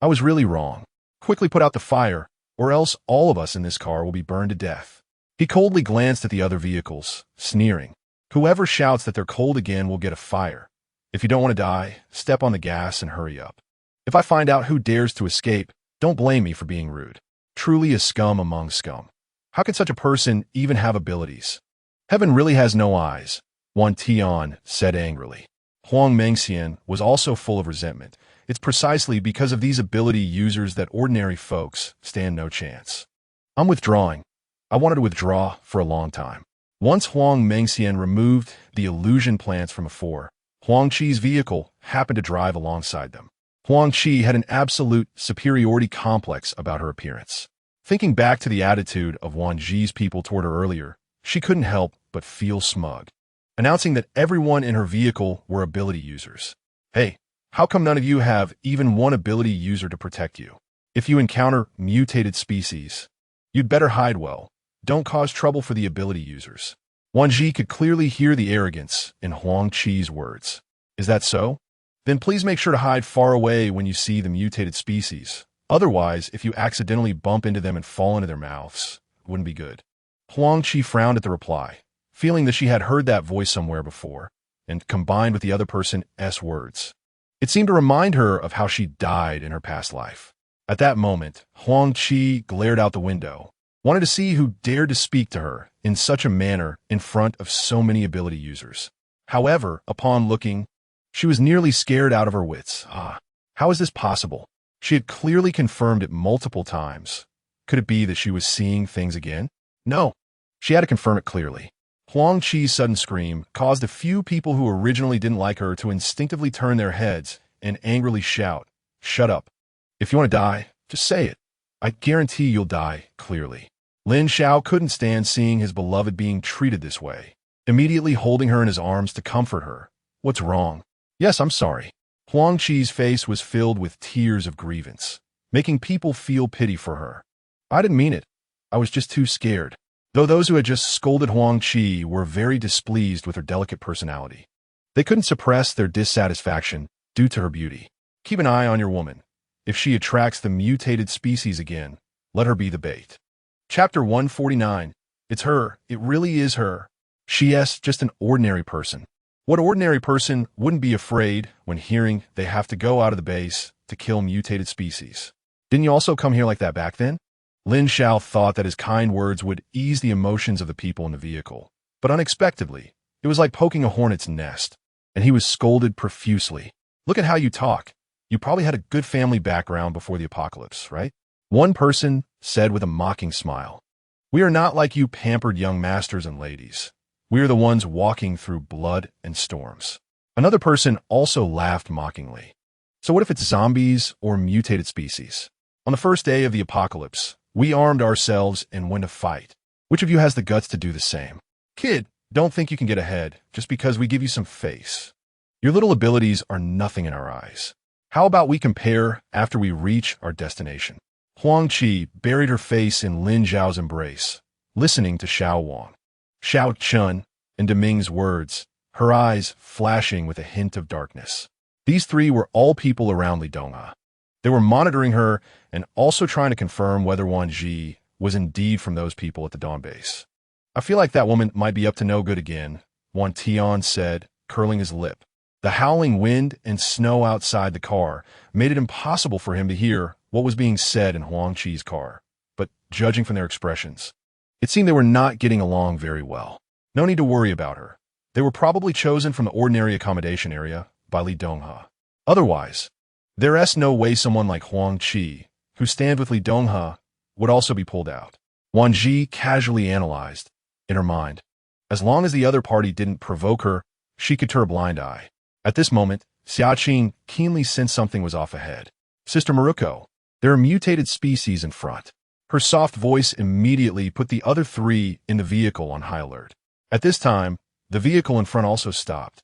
I was really wrong. Quickly put out the fire, or else all of us in this car will be burned to death. He coldly glanced at the other vehicles, sneering. Whoever shouts that they're cold again will get a fire. If you don't want to die, step on the gas and hurry up. If I find out who dares to escape, don't blame me for being rude. Truly a scum among scum. How can such a person even have abilities? Heaven really has no eyes, Wan Tian said angrily. Huang Mengxian was also full of resentment. It's precisely because of these ability users that ordinary folks stand no chance. I'm withdrawing. I wanted to withdraw for a long time. Once Huang Mengxian removed the illusion plants from afore, Huang Qi's vehicle happened to drive alongside them. Huang Qi had an absolute superiority complex about her appearance. Thinking back to the attitude of Wan Zhi's people toward her earlier, she couldn't help but feel smug, announcing that everyone in her vehicle were ability users. Hey, how come none of you have even one ability user to protect you? If you encounter mutated species, you'd better hide well. Don't cause trouble for the ability users. Wan Zhi could clearly hear the arrogance in Huang Qi's words. Is that so? Then please make sure to hide far away when you see the mutated species. Otherwise, if you accidentally bump into them and fall into their mouths, it wouldn't be good. Huang Qi frowned at the reply, feeling that she had heard that voice somewhere before, and combined with the other person's words. It seemed to remind her of how she died in her past life. At that moment, Huang Qi glared out the window, wanted to see who dared to speak to her in such a manner in front of so many ability users. However, upon looking, she was nearly scared out of her wits. How is this possible? She had clearly confirmed it multiple times. Could it be that she was seeing things again? No. She had to confirm it clearly. Huang Qi's sudden scream caused a few people who originally didn't like her to instinctively turn their heads and angrily shout, "Shut up. If you want to die, just say it. I guarantee you'll die," clearly. Lin Xiao couldn't stand seeing his beloved being treated this way, immediately holding her in his arms to comfort her. What's wrong? Yes, I'm sorry. Huang Qi's face was filled with tears of grievance, making people feel pity for her. I didn't mean it. I was just too scared. Though those who had just scolded Huang Qi were very displeased with her delicate personality. They couldn't suppress their dissatisfaction due to her beauty. Keep an eye on your woman. If she attracts the mutated species again, let her be the bait. Chapter 149. It's her. It really is her. She's just an ordinary person. What ordinary person wouldn't be afraid when hearing they have to go out of the base to kill mutated species? Didn't you also come here like that back then? Lin Xiao thought that his kind words would ease the emotions of the people in the vehicle. But unexpectedly, it was like poking a hornet's nest, and he was scolded profusely. Look at how you talk. You probably had a good family background before the apocalypse, right? One person said with a mocking smile. We are not like you pampered young masters and ladies. We are the ones walking through blood and storms. Another person also laughed mockingly. So what if it's zombies or mutated species? On the first day of the apocalypse, we armed ourselves and went to fight. Which of you has the guts to do the same? Kid, don't think you can get ahead just because we give you some face. Your little abilities are nothing in our eyes. How about we compare after we reach our destination? Huang Qi buried her face in Lin Zhao's embrace, listening to Xiao Wang, Xiao Chun, and Deming's words, her eyes flashing with a hint of darkness. These three were all people around Li Donghe. They were monitoring her and also trying to confirm whether Wan Zhi was indeed from those people at the Dawn base. I feel like that woman might be up to no good again, Wan Tian said, curling his lip. The howling wind and snow outside the car made it impossible for him to hear what was being said in Huang Qi's car, but judging from their expressions, it seemed they were not getting along very well. No need to worry about her. They were probably chosen from the ordinary accommodation area by Li Donghe. Otherwise, there's no way someone like Huang Qi, who stands with Li Donghe, would also be pulled out. Wan Zhi casually analyzed, in her mind. As long as the other party didn't provoke her, she could turn a blind eye. At this moment, Xiaoqing keenly sensed something was off ahead. Sister Maruko, there are mutated species in front. Her soft voice immediately put the other three in the vehicle on high alert. At this time, the vehicle in front also stopped,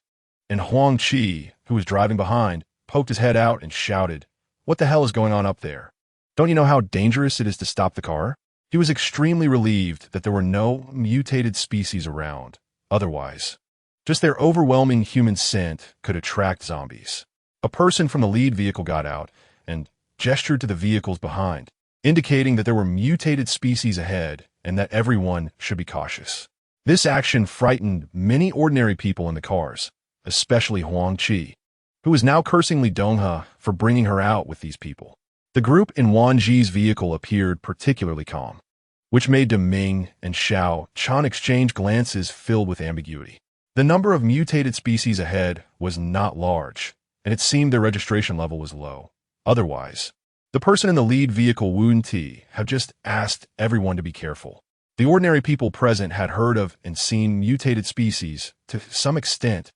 and Huang Qi, who was driving behind, poked his head out and shouted, "What the hell is going on up there? Don't you know how dangerous it is to stop the car?" He was extremely relieved that there were no mutated species around. Otherwise, just their overwhelming human scent could attract zombies. A person from the lead vehicle got out and gestured to the vehicles behind, indicating that there were mutated species ahead and that everyone should be cautious. This action frightened many ordinary people in the cars, especially Huang Qi, who was now cursing Li Donghe for bringing her out with these people. The group in Wan Zhi's vehicle appeared particularly calm, which made Deming and Xiao Chan exchange glances filled with ambiguity. The number of mutated species ahead was not large, and it seemed their registration level was low. Otherwise, the person in the lead vehicle, Wan Zhi, had just asked everyone to be careful. The ordinary people present had heard of and seen mutated species to some extent,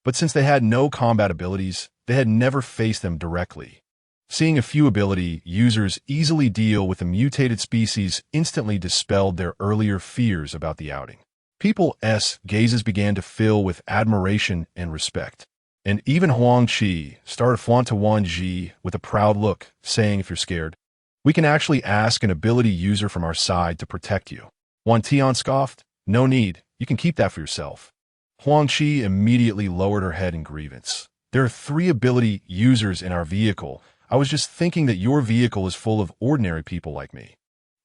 but since they had no combat abilities, they had never faced them directly. Seeing a few ability users easily deal with a mutated species instantly dispelled their earlier fears about the outing. People's gazes began to fill with admiration and respect. And even Huang Qi started to flaunt to Wan Zhi with a proud look, saying, "If you're scared, we can actually ask an ability user from our side to protect you." Wan Tian scoffed, "No need, you can keep that for yourself." Huang Qi immediately lowered her head in grievance. "There are 3 ability users in our vehicle. I was just thinking that your vehicle is full of ordinary people like me.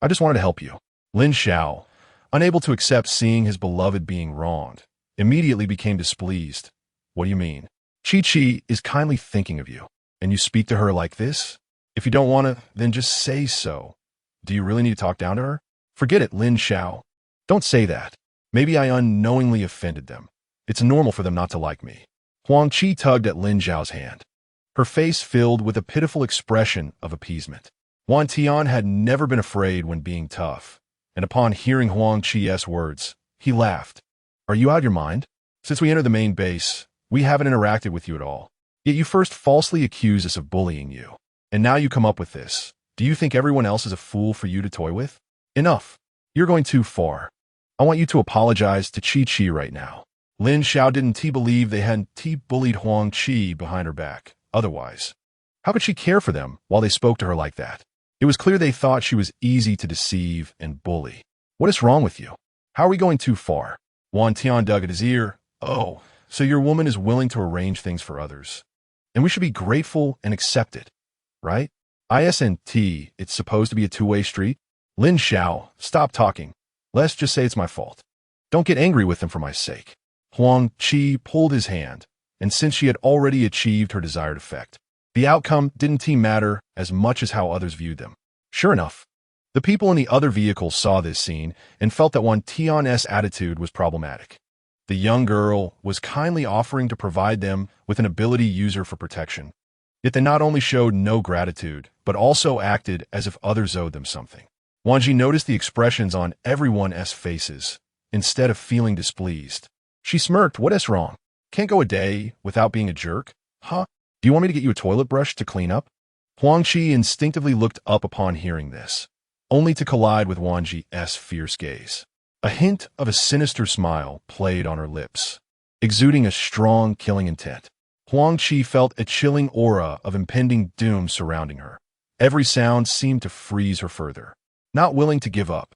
I just wanted to help you." Lin Xiao, unable to accept seeing his beloved being wronged, immediately became displeased. "What do you mean? Chi is kindly thinking of you, and you speak to her like this? If you don't want to, then just say so. Do you really need to talk down to her?" "Forget it, Lin Xiao. Don't say that. Maybe I unknowingly offended them. It's normal for them not to like me." Huang Qi tugged at Lin Xiao's hand, her face filled with a pitiful expression of appeasement. Wan Tian had never been afraid when being tough, and upon hearing Huang Qi's words, he laughed. "Are you out of your mind? Since we entered the main base, we haven't interacted with you at all. Yet you first falsely accused us of bullying you, and now you come up with this. Do you think everyone else is a fool for you to toy with? Enough. You're going too far. I want you to apologize to Chi right now." Lin Xiao didn't believe they hadn't bullied Huang Qi behind her back. Otherwise, how could she care for them while they spoke to her like that? It was clear they thought she was easy to deceive and bully. "What is wrong with you? How are we going too far?" Wan Tian dug at his ear. "Oh, so your woman is willing to arrange things for others. And we should be grateful and accept it, right? Isn't it's supposed to be a two-way street?" "Lin Xiao, stop talking. Let's just say it's my fault. Don't get angry with them for my sake." Huang Qi pulled his hand, and since she had already achieved her desired effect, the outcome didn't matter as much as how others viewed them. Sure enough, the people in the other vehicles saw this scene and felt that Wan Tian's attitude was problematic. The young girl was kindly offering to provide them with an ability user for protection. Yet they not only showed no gratitude, but also acted as if others owed them something. Wan Zhi noticed the expressions on everyone's faces, instead of feeling displeased. She smirked. "What's wrong? Can't go a day without being a jerk? Huh? Do you want me to get you a toilet brush to clean up?" Huang Qi instinctively looked up upon hearing this, only to collide with Wan Zhi's fierce gaze. A hint of a sinister smile played on her lips, exuding a strong, killing intent. Huang Qi felt a chilling aura of impending doom surrounding her. Every sound seemed to freeze her further. Not willing to give up,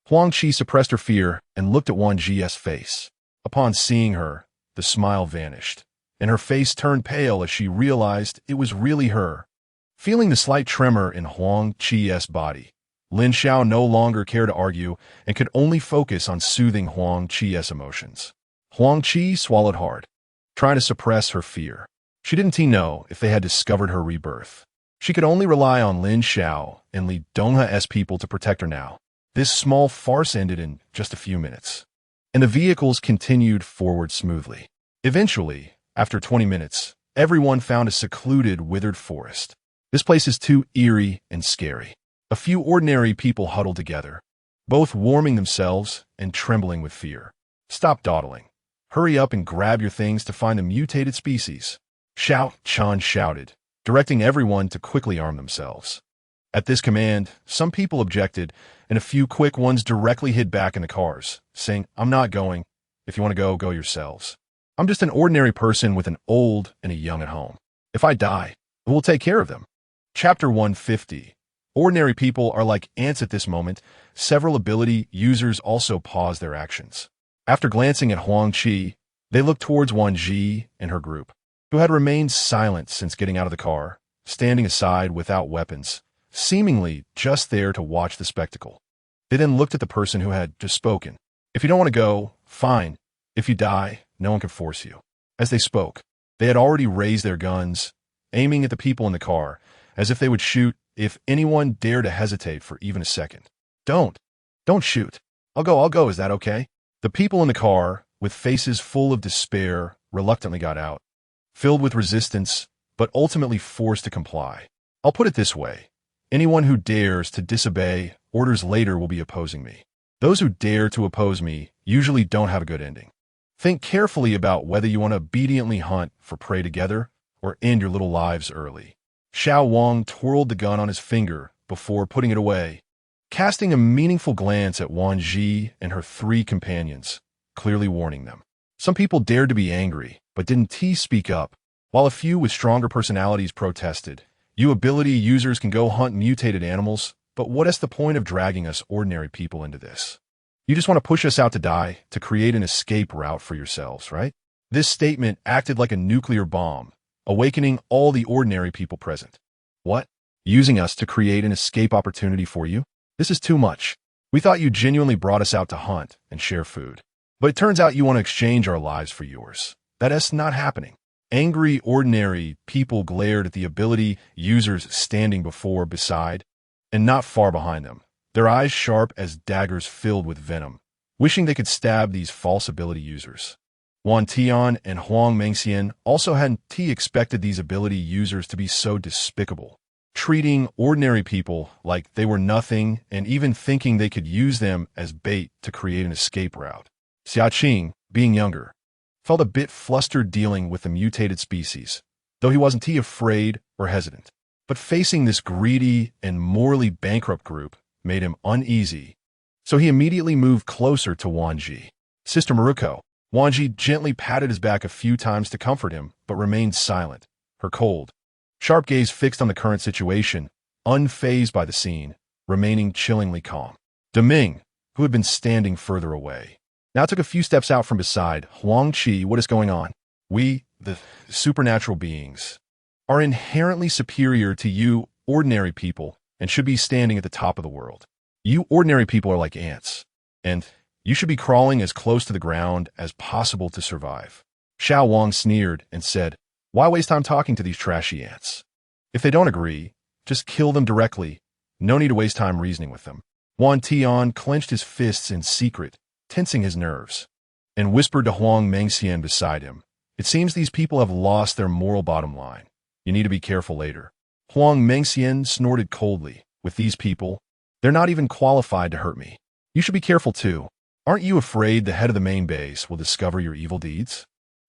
Huang Qi suppressed her fear and looked at Wan Zhi's face. Upon seeing her, the smile vanished, and her face turned pale as she realized it was really her. Feeling the slight tremor in Huang Qi's body, Lin Xiao no longer cared to argue and could only focus on soothing Huang Qi's emotions. Huang Qi swallowed hard, trying to suppress her fear. She didn't know if they had discovered her rebirth. She could only rely on Lin Xiao and Li Donghe's people to protect her now. This small farce ended in just a few minutes, and the vehicles continued forward smoothly. Eventually, after 20 minutes, everyone found a secluded, withered forest. This place is too eerie and scary. A few ordinary people huddled together, both warming themselves and trembling with fear. "Stop dawdling. Hurry up and grab your things to find the mutated species," Xiao Chan shouted, directing everyone to quickly arm themselves. At this command, some people objected, and a few quick ones directly hid back in the cars, saying, "I'm not going. If you want to go yourselves. I'm just an ordinary person with an old and a young at home. If I die, We'll take care of them. Chapter 150. Ordinary people are like ants at this moment. Several ability users also pause their actions. After glancing at Huang Qi, they looked towards Wan Zhi and her group, who had remained silent since getting out of the car, standing aside without weapons, seemingly just there to watch the spectacle. They then looked at the person who had just spoken. If you don't want to go, fine. If you die, no one can force you. As they spoke, they had already raised their guns, aiming at the people in the car, as if they would shoot if anyone dared to hesitate for even a second. Don't shoot. I'll go, is that okay? The people in the car, with faces full of despair, reluctantly got out, filled with resistance, but ultimately forced to comply. I'll put it this way. Anyone who dares to disobey orders later will be opposing me. Those who dare to oppose me usually don't have a good ending. Think carefully about whether you want to obediently hunt for prey together or end your little lives early. Xiao Wang twirled the gun on his finger before putting it away, casting a meaningful glance at Wan Zhi and her three companions, clearly warning them. Some people dared to be angry, but didn't speak up, while a few with stronger personalities protested. You ability users can go hunt mutated animals, but what is the point of dragging us ordinary people into this? You just want to push us out to die, to create an escape route for yourselves, right? This statement acted like a nuclear bomb, awakening all the ordinary people present. What? Using us to create an escape opportunity for you? This is too much. We thought you genuinely brought us out to hunt and share food. But it turns out you want to exchange our lives for yours. That is not happening. Angry, ordinary people glared at the ability users standing beside, and not far behind them, their eyes sharp as daggers filled with venom, wishing they could stab these false ability users. Wan Tian and Huang Mengxian also hadn't expected these ability users to be so despicable, treating ordinary people like they were nothing and even thinking they could use them as bait to create an escape route. Xiaqing, being younger, felt a bit flustered dealing with the mutated species, though he wasn't afraid or hesitant. But facing this greedy and morally bankrupt group made him uneasy, so he immediately moved closer to Wan Zhi. Sister Maruko, Wan Zhi gently patted his back a few times to comfort him, but remained silent, her cold, sharp gaze fixed on the current situation, unfazed by the scene, remaining chillingly calm. Deming, who had been standing further away, now took a few steps out from beside. Huang Qi, what is going on? We, the supernatural beings, are inherently superior to you ordinary people and should be standing at the top of the world. You ordinary people are like ants, and you should be crawling as close to the ground as possible to survive. Xiao Wang sneered and said, why waste time talking to these trashy ants? If they don't agree, just kill them directly. No need to waste time reasoning with them. Wan Tian clenched his fists in secret, tensing his nerves, and whispered to Huang Mengxian beside him, it seems these people have lost their moral bottom line. You need to be careful later. Huang Mengxian snorted coldly. With these people, they're not even qualified to hurt me. You should be careful too. Aren't you afraid the head of the main base will discover your evil deeds?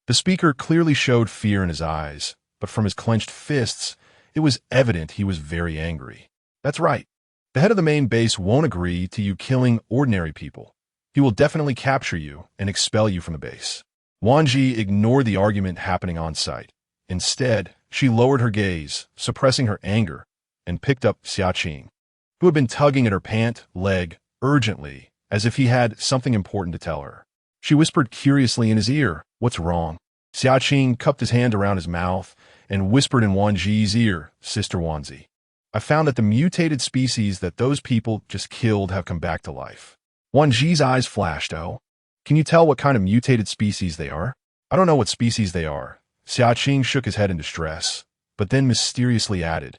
The speaker clearly showed fear in his eyes, but from his clenched fists, it was evident he was very angry. That's right. The head of the main base won't agree to you killing ordinary people. He will definitely capture you and expel you from the base. Wan Zhi ignored the argument happening on site. Instead, she lowered her gaze, suppressing her anger, and picked up Xiaqing, who had been tugging at her pant leg urgently, as if he had something important to tell her. She whispered curiously in his ear, what's wrong? Xiaqing cupped his hand around his mouth and whispered in Wan Zhi's ear, Sister Wan Zhi, I found that the mutated species that those people just killed have come back to life. Wan Zhi's eyes flashed. Oh, can you tell what kind of mutated species they are? I don't know what species they are. Xiaqing shook his head in distress, but then mysteriously added,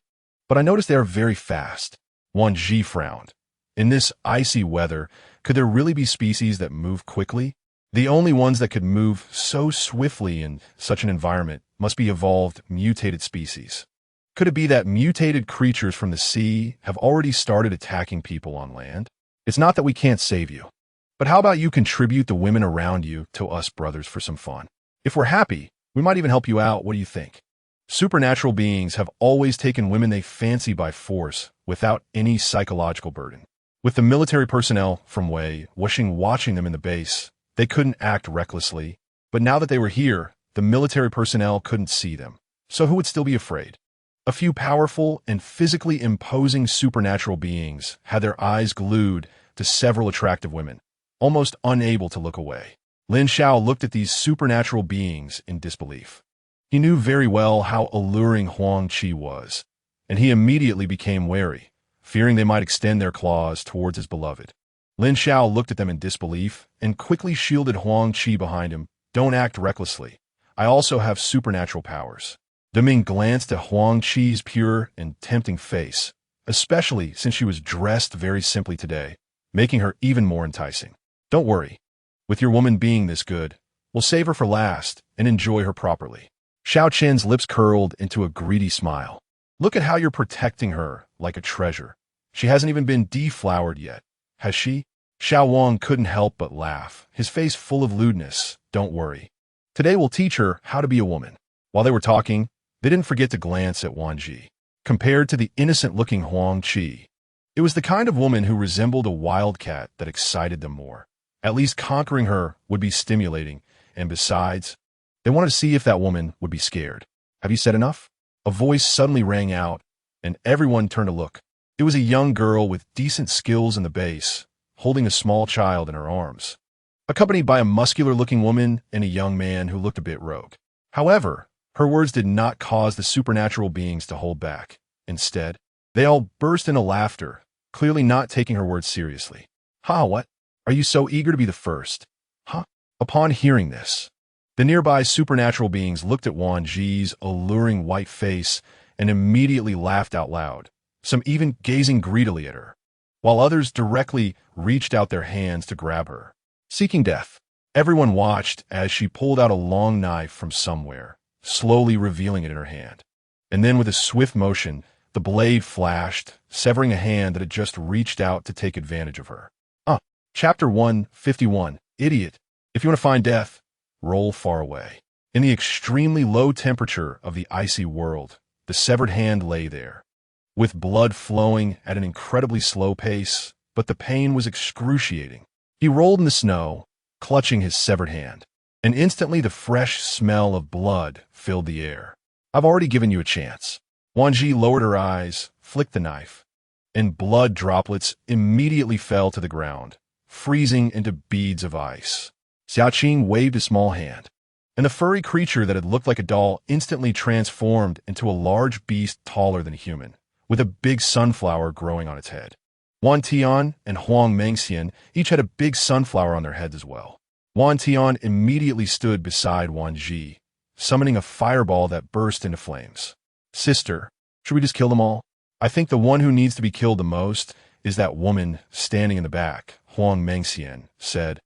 but I noticed they are very fast. Wan Zhi frowned. In this icy weather, could there really be species that move quickly? The only ones that could move so swiftly in such an environment must be evolved mutated species. Could it be that mutated creatures from the sea have already started attacking people on land? It's not that we can't save you. But how about you contribute the women around you to us brothers for some fun? If we're happy, we might even help you out. What do you think? Supernatural beings have always taken women they fancy by force without any psychological burden. With the military personnel from Wei watching them in the base, they couldn't act recklessly. But now that they were here, the military personnel couldn't see them. So who would still be afraid? A few powerful and physically imposing supernatural beings had their eyes glued to several attractive women, almost unable to look away. Lin Xiao looked at these supernatural beings in disbelief. He knew very well how alluring Huang Qi was, and he immediately became wary, fearing they might extend their claws towards his beloved. Lin Xiao looked at them in disbelief and quickly shielded Huang Qi behind him. Don't act recklessly. I also have supernatural powers. Deming glanced at Huang Qi's pure and tempting face, especially since she was dressed very simply today, making her even more enticing. Don't worry. With your woman being this good, we'll save her for last and enjoy her properly. Xiao Qian's lips curled into a greedy smile. Look at how you're protecting her like a treasure. She hasn't even been deflowered yet, has she? Xiao Wang couldn't help but laugh, his face full of lewdness. Don't worry. Today we'll teach her how to be a woman. While they were talking, they didn't forget to glance at Wan Zhi. Compared to the innocent-looking Huang Qi, it was the kind of woman who resembled a wildcat that excited them more. At least conquering her would be stimulating, and besides, they wanted to see if that woman would be scared. Have you said enough? A voice suddenly rang out, and everyone turned to look. It was a young girl with decent skills in the base, holding a small child in her arms, accompanied by a muscular-looking woman and a young man who looked a bit rogue. However, her words did not cause the supernatural beings to hold back. Instead, they all burst into laughter, clearly not taking her words seriously. Ha, what? Are you so eager to be the first? Huh? Upon hearing this, the nearby supernatural beings looked at Wan Zhi's alluring white face and immediately laughed out loud, some even gazing greedily at her, while others directly reached out their hands to grab her. Seeking death, everyone watched as she pulled out a long knife from somewhere, slowly revealing it in her hand. And then with a swift motion, the blade flashed, severing a hand that had just reached out to take advantage of her. Chapter 151, Idiot. If you want to find death, roll far away. In the extremely low temperature of the icy world, the severed hand lay there, with blood flowing at an incredibly slow pace, but the pain was excruciating. He rolled in the snow, clutching his severed hand, and instantly the fresh smell of blood filled the air. I've already given you a chance. Wan Zhi lowered her eyes, flicked the knife, and blood droplets immediately fell to the ground, freezing into beads of ice. Xiao Qing waved a small hand, and the furry creature that had looked like a doll instantly transformed into a large beast taller than a human, with a big sunflower growing on its head. Wan Tian and Huang Mengxian each had a big sunflower on their heads as well. Wan Tian immediately stood beside Wan Zhi, summoning a fireball that burst into flames. Sister, should we just kill them all? I think the one who needs to be killed the most is that woman standing in the back, Huang Mengxian said,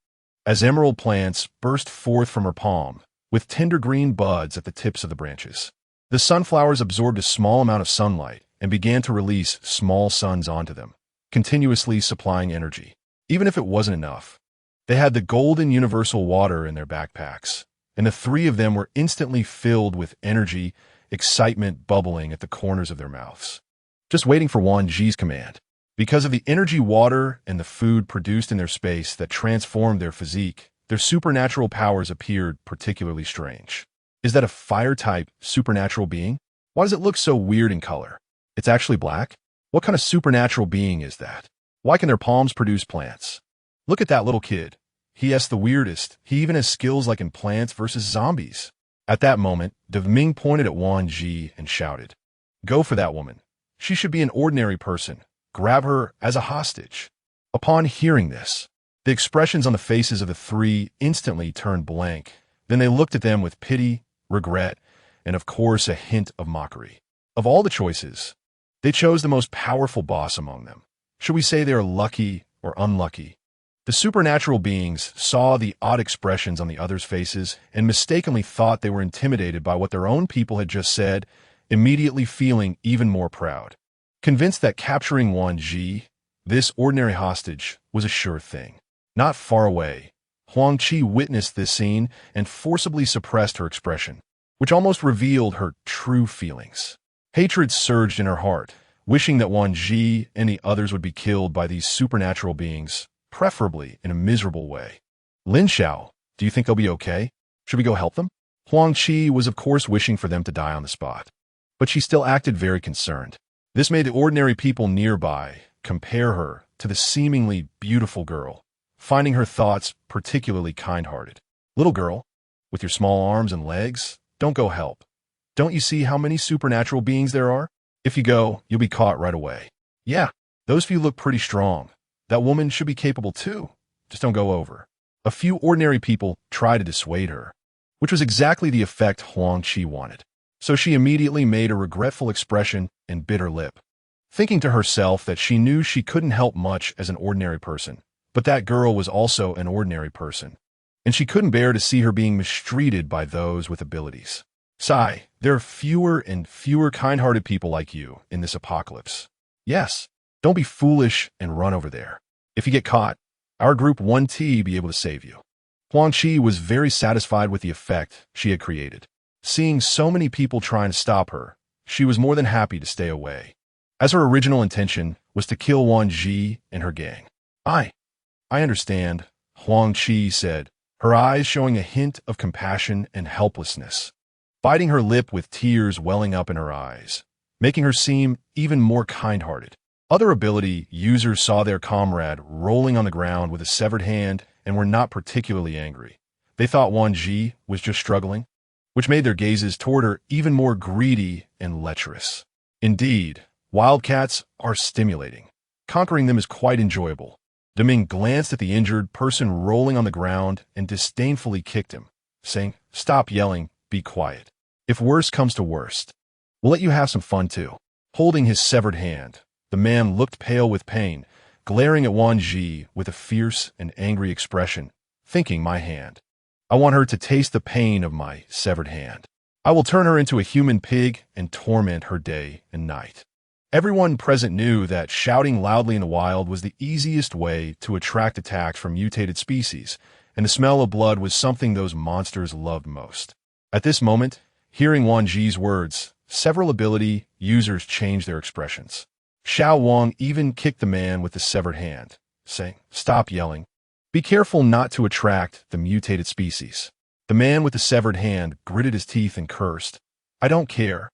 as emerald plants burst forth from her palm, with tender green buds at the tips of the branches. The sunflowers absorbed a small amount of sunlight and began to release small suns onto them, continuously supplying energy. Even if it wasn't enough, they had the golden universal water in their backpacks, and the three of them were instantly filled with energy, excitement bubbling at the corners of their mouths, just waiting for Wan Zhi's command. Because of the energy, water, and the food produced in their space that transformed their physique, their supernatural powers appeared particularly strange. Is that a fire-type supernatural being? Why does it look so weird in color? It's actually black? What kind of supernatural being is that? Why can their palms produce plants? Look at that little kid. He has the weirdest. He even has skills like in Plants vs. Zombies. At that moment, Ming pointed at Wan Zhi and shouted, "Go for that woman. She should be an ordinary person. Grab her as a hostage." Upon hearing this, the expressions on the faces of the three instantly turned blank. Then they looked at them with pity, regret, and of course a hint of mockery. Of all the choices, they chose the most powerful boss among them. Should we say they are lucky or unlucky? The supernatural beings saw the odd expressions on the others' faces and mistakenly thought they were intimidated by what their own people had just said, immediately feeling even more proud. Convinced that capturing Wan Zhi, this ordinary hostage, was a sure thing. Not far away, Huang Qi witnessed this scene and forcibly suppressed her expression, which almost revealed her true feelings. Hatred surged in her heart, wishing that Wan Zhi and the others would be killed by these supernatural beings, preferably in a miserable way. Lin Xiao, do you think they'll be okay? Should we go help them? Huang Qi was of course wishing for them to die on the spot. but she still acted very concerned. This made the ordinary people nearby compare her to the seemingly beautiful girl, finding her thoughts particularly kind-hearted. Little girl, with your small arms and legs, don't go help. Don't you see how many supernatural beings there are? If you go, you'll be caught right away. Yeah, those few look pretty strong. That woman should be capable too. Just don't go over. A few ordinary people try to dissuade her, which was exactly the effect Huang Qi wanted. So she immediately made a regretful expression and bit her lip, thinking to herself that she knew she couldn't help much as an ordinary person, but that girl was also an ordinary person, and she couldn't bear to see her being mistreated by those with abilities. Sigh, there are fewer and fewer kind-hearted people like you in this apocalypse. Yes, don't be foolish and run over there. If you get caught, our group 1T be able to save you. Huang Qi was very satisfied with the effect she had created. Seeing so many people trying to stop her, she was more than happy to stay away, as her original intention was to kill Wan Zhi and her gang. I understand, Huang Qi said, her eyes showing a hint of compassion and helplessness, biting her lip with tears welling up in her eyes, making her seem even more kind-hearted. Other ability users saw their comrade rolling on the ground with a severed hand and were not particularly angry. They thought Wan Zhi was just struggling, which made their gazes toward her even more greedy and lecherous. Indeed, wildcats are stimulating. Conquering them is quite enjoyable. Deming glanced at the injured person rolling on the ground and disdainfully kicked him, saying, "Stop yelling, be quiet. If worst comes to worst, we'll let you have some fun too." Holding his severed hand, the man looked pale with pain, glaring at Wan Zhi with a fierce and angry expression, thinking, "My hand. I want her to taste the pain of my severed hand. I will turn her into a human pig and torment her day and night." Everyone present knew that shouting loudly in the wild was the easiest way to attract attacks from mutated species, and the smell of blood was something those monsters loved most. At this moment, hearing Wan Zhi's words, several ability users changed their expressions. Xiao Wang even kicked the man with the severed hand, saying, "Stop yelling. Be careful not to attract the mutated species." The man with the severed hand gritted his teeth and cursed, "I don't care.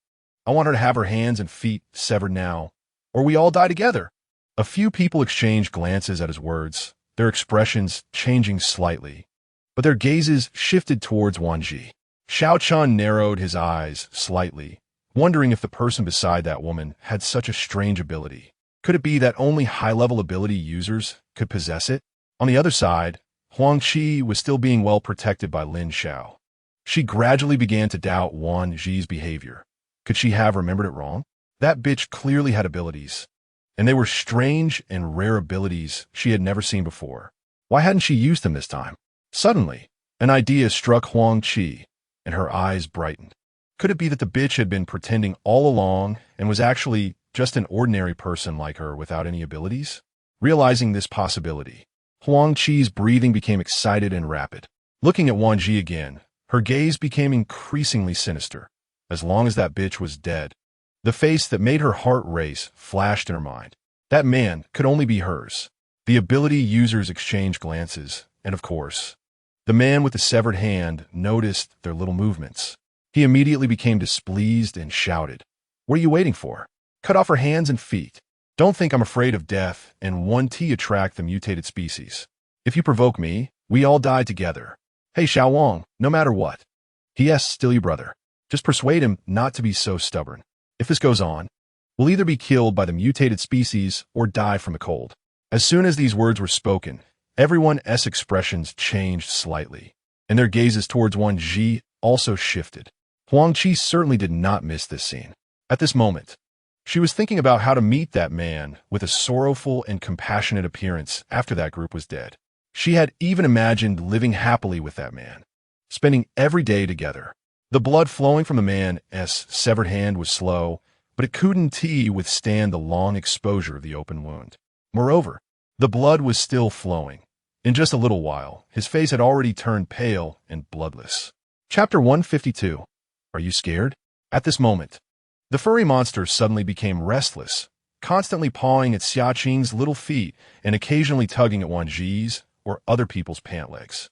I want her to have her hands and feet severed now, or we all die together." A few people exchanged glances at his words, their expressions changing slightly, but their gazes shifted towards Wan Zhi. Xiao Chun narrowed his eyes slightly, wondering if the person beside that woman had such a strange ability. Could it be that only high-level ability users could possess it? On the other side, Huang Qi was still being well protected by Lin Xiao. She gradually began to doubt Wan Zhi's behavior. Could she have remembered it wrong? That bitch clearly had abilities, and they were strange and rare abilities she had never seen before. Why hadn't she used them this time? Suddenly, an idea struck Huang Qi, and her eyes brightened. Could it be that the bitch had been pretending all along and was actually just an ordinary person like her without any abilities? Realizing this possibility, Huang Qi's breathing became excited and rapid. Looking at Wan Zhi again, her gaze became increasingly sinister. As long as that bitch was dead, the face that made her heart race flashed in her mind. That man could only be hers. The ability users exchanged glances, and of course, the man with the severed hand noticed their little movements. He immediately became displeased and shouted, "What are you waiting for? Cut off her hands and feet. Don't think I'm afraid of death and 1T attract the mutated species. If you provoke me, we all die together. Hey, Xiao Wang, no matter what. P.S. Still your brother. Just persuade him not to be so stubborn. If this goes on, we'll either be killed by the mutated species or die from the cold." As soon as these words were spoken, everyone's expressions changed slightly, and their gazes towards Wan Zhi also shifted. Huang Qi certainly did not miss this scene. At this moment, she was thinking about how to meet that man with a sorrowful and compassionate appearance after that group was dead. She had even imagined living happily with that man, spending every day together. The blood flowing from the man's severed hand was slow, but it couldn't withstand the long exposure of the open wound. Moreover, the blood was still flowing. In just a little while, his face had already turned pale and bloodless. Chapter 152. Are you scared? At this moment, the furry monster suddenly became restless, constantly pawing at Xiaqing's little feet and occasionally tugging at Wan Zhi's or other people's pant legs.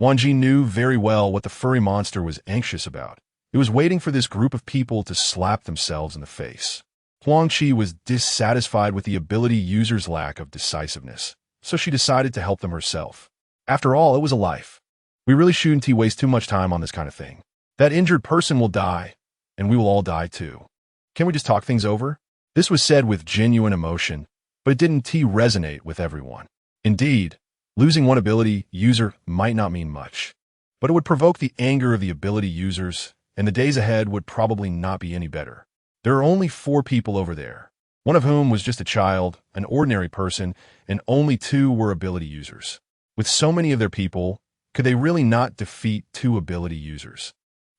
Wan Zhi knew very well what the furry monster was anxious about, It was waiting for this group of people to slap themselves in the face. Huang Qi was dissatisfied with the ability users' lack of decisiveness, so she decided to help them herself. After all, it was a life. We really shouldn't waste too much time on this kind of thing. That injured person will die, and we will all die too. Can we just talk things over? This was said with genuine emotion, but it didn't resonate with everyone. Indeed, losing one ability user might not mean much, but it would provoke the anger of the ability users, and the days ahead would probably not be any better. There are only 4 people over there, one of whom was just a child, an ordinary person, and only 2 were ability users. With so many of their people, could they really not defeat 2 ability users?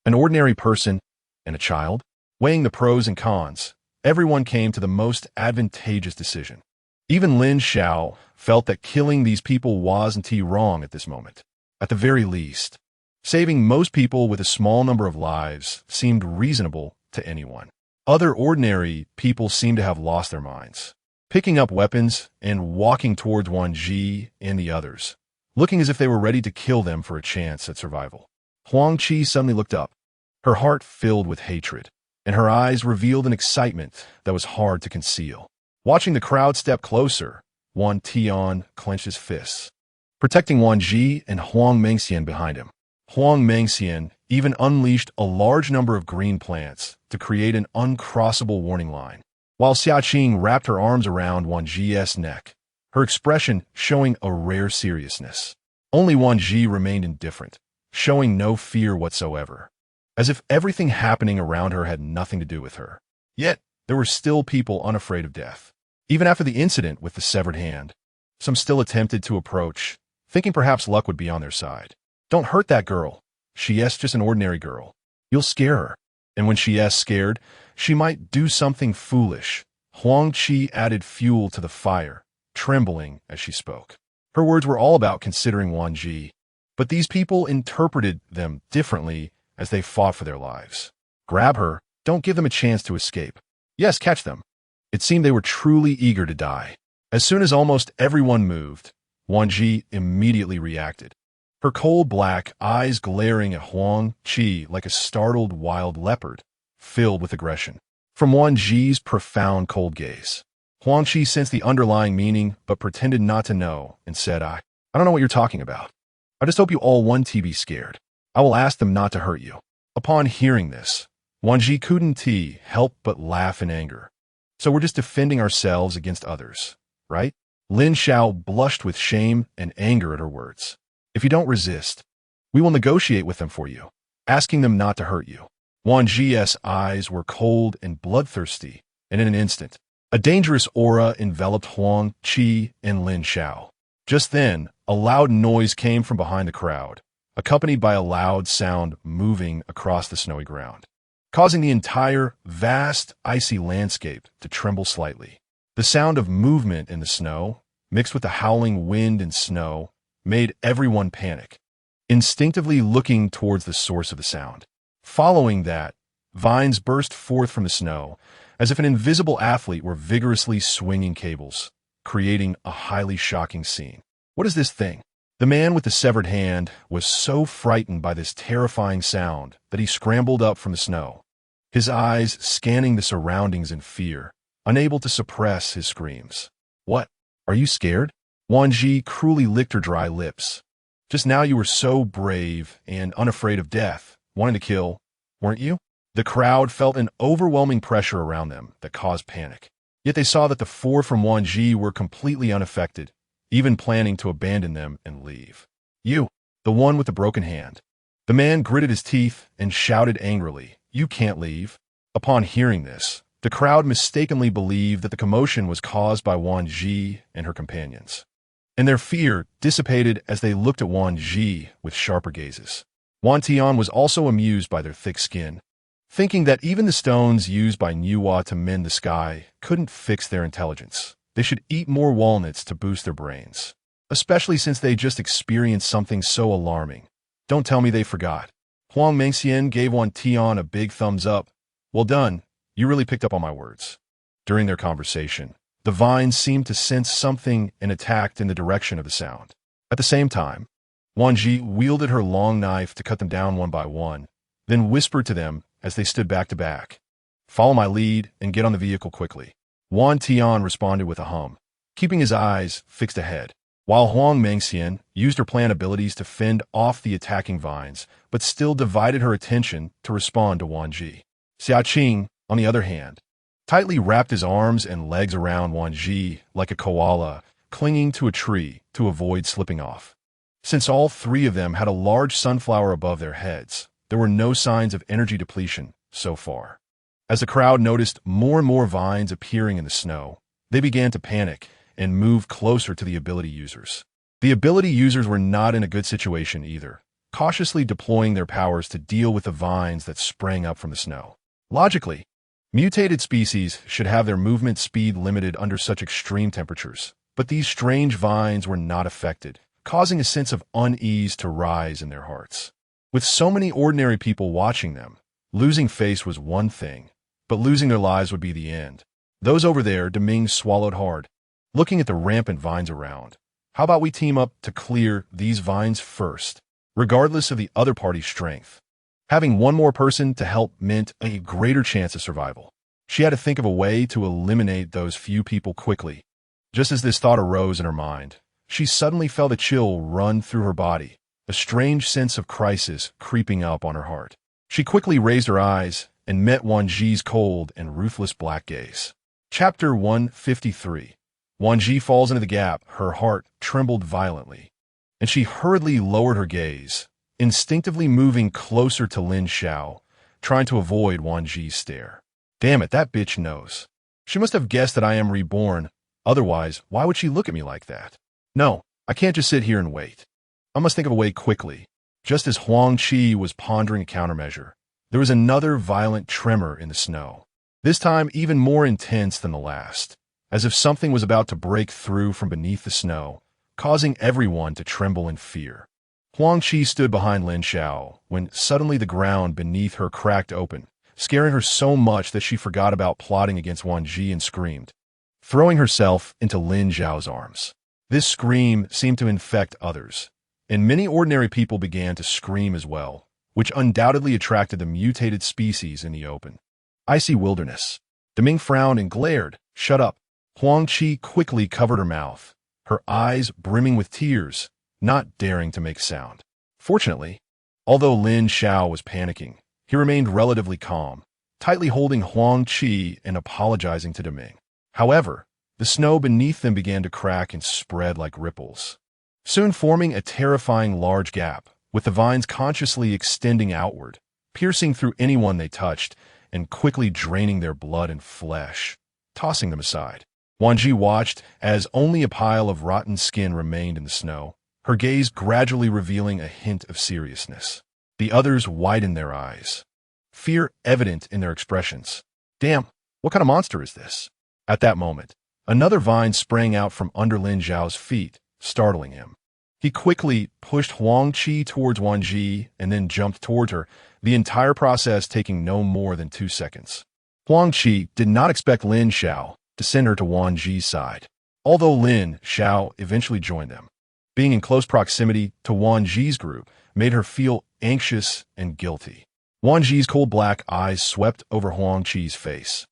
An ordinary person and a child? Weighing the pros and cons, everyone came to the most advantageous decision. Even Lin Xiao felt that killing these people wasn't wrong at this moment. At the very least, saving most people with a small number of lives seemed reasonable to anyone. Other ordinary people seemed to have lost their minds, picking up weapons and walking towards Wan Zhi and the others, looking as if they were ready to kill them for a chance at survival. Huang Qi suddenly looked up, her heart filled with hatred, and her eyes revealed an excitement that was hard to conceal. Watching the crowd step closer, Wan Tian clenched his fists, protecting Wan Zhi and Huang Mengxian behind him. Huang Mengxian even unleashed a large number of green plants to create an uncrossable warning line, while Xiaqing wrapped her arms around Wan Zhi's neck, her expression showing a rare seriousness. Only Wan Zhi remained indifferent, showing no fear whatsoever, as if everything happening around her had nothing to do with her. Yet, there were still people unafraid of death. Even after the incident with the severed hand, some still attempted to approach, thinking perhaps luck would be on their side. Don't hurt that girl. She's just an ordinary girl. You'll scare her. And when she's scared, she might do something foolish. Huang Qi added fuel to the fire, trembling as she spoke. Her words were all about considering Wan Zhi, but these people interpreted them differently as they fought for their lives. Grab her. Don't give them a chance to escape. Yes, catch them. It seemed they were truly eager to die. As soon as almost everyone moved, Wan Zhi immediately reacted, her cold black eyes glaring at Huang Qi like a startled wild leopard, filled with aggression. From Wan Zhi's profound cold gaze, Huang Qi sensed the underlying meaning but pretended not to know and said, I don't know what you're talking about. I just hope you all want to be scared. I will ask them not to hurt you. Upon hearing this, Wan Zhi couldn't help but laugh in anger. So we're just defending ourselves against others, right? Lin Xiao blushed with shame and anger at her words. If you don't resist, we will negotiate with them for you, asking them not to hurt you. Wan Zhi's eyes were cold and bloodthirsty, and in an instant, a dangerous aura enveloped Huang Qi and Lin Xiao. Just then, a loud noise came from behind the crowd, accompanied by a loud sound moving across the snowy ground, causing the entire vast, icy landscape to tremble slightly. The sound of movement in the snow, mixed with the howling wind and snow, made everyone panic, instinctively looking towards the source of the sound. Following that, vines burst forth from the snow, as if an invisible athlete were vigorously swinging cables, creating a highly shocking scene. What is this thing? The man with the severed hand was so frightened by this terrifying sound that he scrambled up from the snow, his eyes scanning the surroundings in fear, unable to suppress his screams. What? Are you scared? Wan Zhi cruelly licked her dry lips. Just now you were so brave and unafraid of death, wanting to kill, weren't you? The crowd felt an overwhelming pressure around them that caused panic. Yet they saw that the 4 from Wan Zhi were completely unaffected, even planning to abandon them and leave. You, the one with the broken hand. The man gritted his teeth and shouted angrily, You can't leave. Upon hearing this, the crowd mistakenly believed that the commotion was caused by Wan Zhi and her companions, and their fear dissipated as they looked at Wan Zhi with sharper gazes. Wan Tian was also amused by their thick skin, thinking that even the stones used by Nuwa to mend the sky couldn't fix their intelligence. They should eat more walnuts to boost their brains, especially since they just experienced something so alarming. Don't tell me they forgot. Huang Mengxian gave Wan Tian a big thumbs up. Well done, you really picked up on my words. During their conversation, the vines seemed to sense something and attacked in the direction of the sound. At the same time, Wan Zhi wielded her long knife to cut them down one by one, then whispered to them as they stood back to back. "Follow my lead and get on the vehicle quickly." Wan Tian responded with a hum, keeping his eyes fixed ahead, while Huang Mengxian used her plant abilities to fend off the attacking vines, but still divided her attention to respond to Wan Zhi. Xiaoqing, on the other hand, tightly wrapped his arms and legs around Wan Zhi like a koala, clinging to a tree to avoid slipping off. Since all three of them had a large sunflower above their heads, there were no signs of energy depletion so far. As the crowd noticed more and more vines appearing in the snow, they began to panic and move closer to the ability users. The ability users were not in a good situation either, cautiously deploying their powers to deal with the vines that sprang up from the snow. Logically, mutated species should have their movement speed limited under such extreme temperatures, but these strange vines were not affected, causing a sense of unease to rise in their hearts. With so many ordinary people watching them, losing face was one thing, but losing their lives would be the end. "Those over there," Deming swallowed hard, looking at the rampant vines around. "How about we team up to clear these vines first, regardless of the other party's strength?" Having one more person to help meant a greater chance of survival. She had to think of a way to eliminate those few people quickly. Just as this thought arose in her mind, she suddenly felt a chill run through her body, a strange sense of crisis creeping up on her heart. She quickly raised her eyes and met Wan Zhi's cold and ruthless black gaze. Chapter 153. Wan Zhi falls into the gap. Her heart trembled violently, and she hurriedly lowered her gaze, instinctively moving closer to Lin Xiao, trying to avoid Wan Zhi's stare. "Damn it, that bitch knows. She must have guessed that I am reborn. Otherwise, why would she look at me like that? No, I can't just sit here and wait. I must think of a way quickly." Just as Huang Qi was pondering a countermeasure, there was another violent tremor in the snow, this time even more intense than the last, as if something was about to break through from beneath the snow, causing everyone to tremble in fear. Huang Qi stood behind Lin Xiao when suddenly the ground beneath her cracked open, scaring her so much that she forgot about plotting against Wan Zhi and screamed, throwing herself into Lin Xiao's arms. This scream seemed to infect others, and many ordinary people began to scream as well, which undoubtedly attracted the mutated species in the open. "Icy wilderness." Deming frowned and glared. "Shut up." Huang Qi quickly covered her mouth, her eyes brimming with tears, not daring to make sound. Fortunately, although Lin Xiao was panicking, he remained relatively calm, tightly holding Huang Qi and apologizing to Deming. However, the snow beneath them began to crack and spread like ripples, soon forming a terrifying large gap, with the vines consciously extending outward, piercing through anyone they touched, and quickly draining their blood and flesh, tossing them aside. Wan Zhi watched as only a pile of rotten skin remained in the snow, her gaze gradually revealing a hint of seriousness. The others widened their eyes, fear evident in their expressions. "Damn, what kind of monster is this?" At that moment, another vine sprang out from under Lin Xiao's feet, startling him. He quickly pushed Huang Qi towards Wan Zhi and then jumped towards her, the entire process taking no more than 2 seconds. Huang Qi did not expect Lin Xiao to send her to Wan Zhi's side, although Lin Xiao eventually joined them. Being in close proximity to Wan Zhi's group made her feel anxious and guilty. Wan Zhi's cold black eyes swept over Huang Qi's face,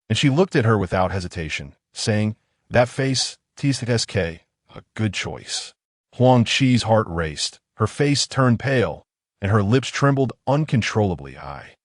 and she looked at her without hesitation, saying, "That face, TSK, a good choice." Huang Qi's heart raced, her face turned pale, and her lips trembled uncontrollably. "I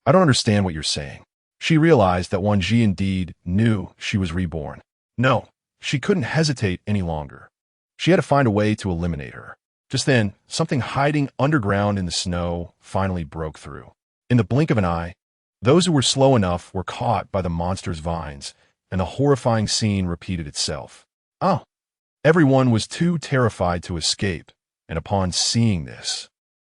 don't understand what you're saying." She realized that Wan Zhi indeed knew she was reborn. No, she couldn't hesitate any longer. She had to find a way to eliminate her. Just then, something hiding underground in the snow finally broke through. In the blink of an eye, those who were slow enough were caught by the monster's vines, and the horrifying scene repeated itself. Oh! Everyone was too terrified to escape, and upon seeing this,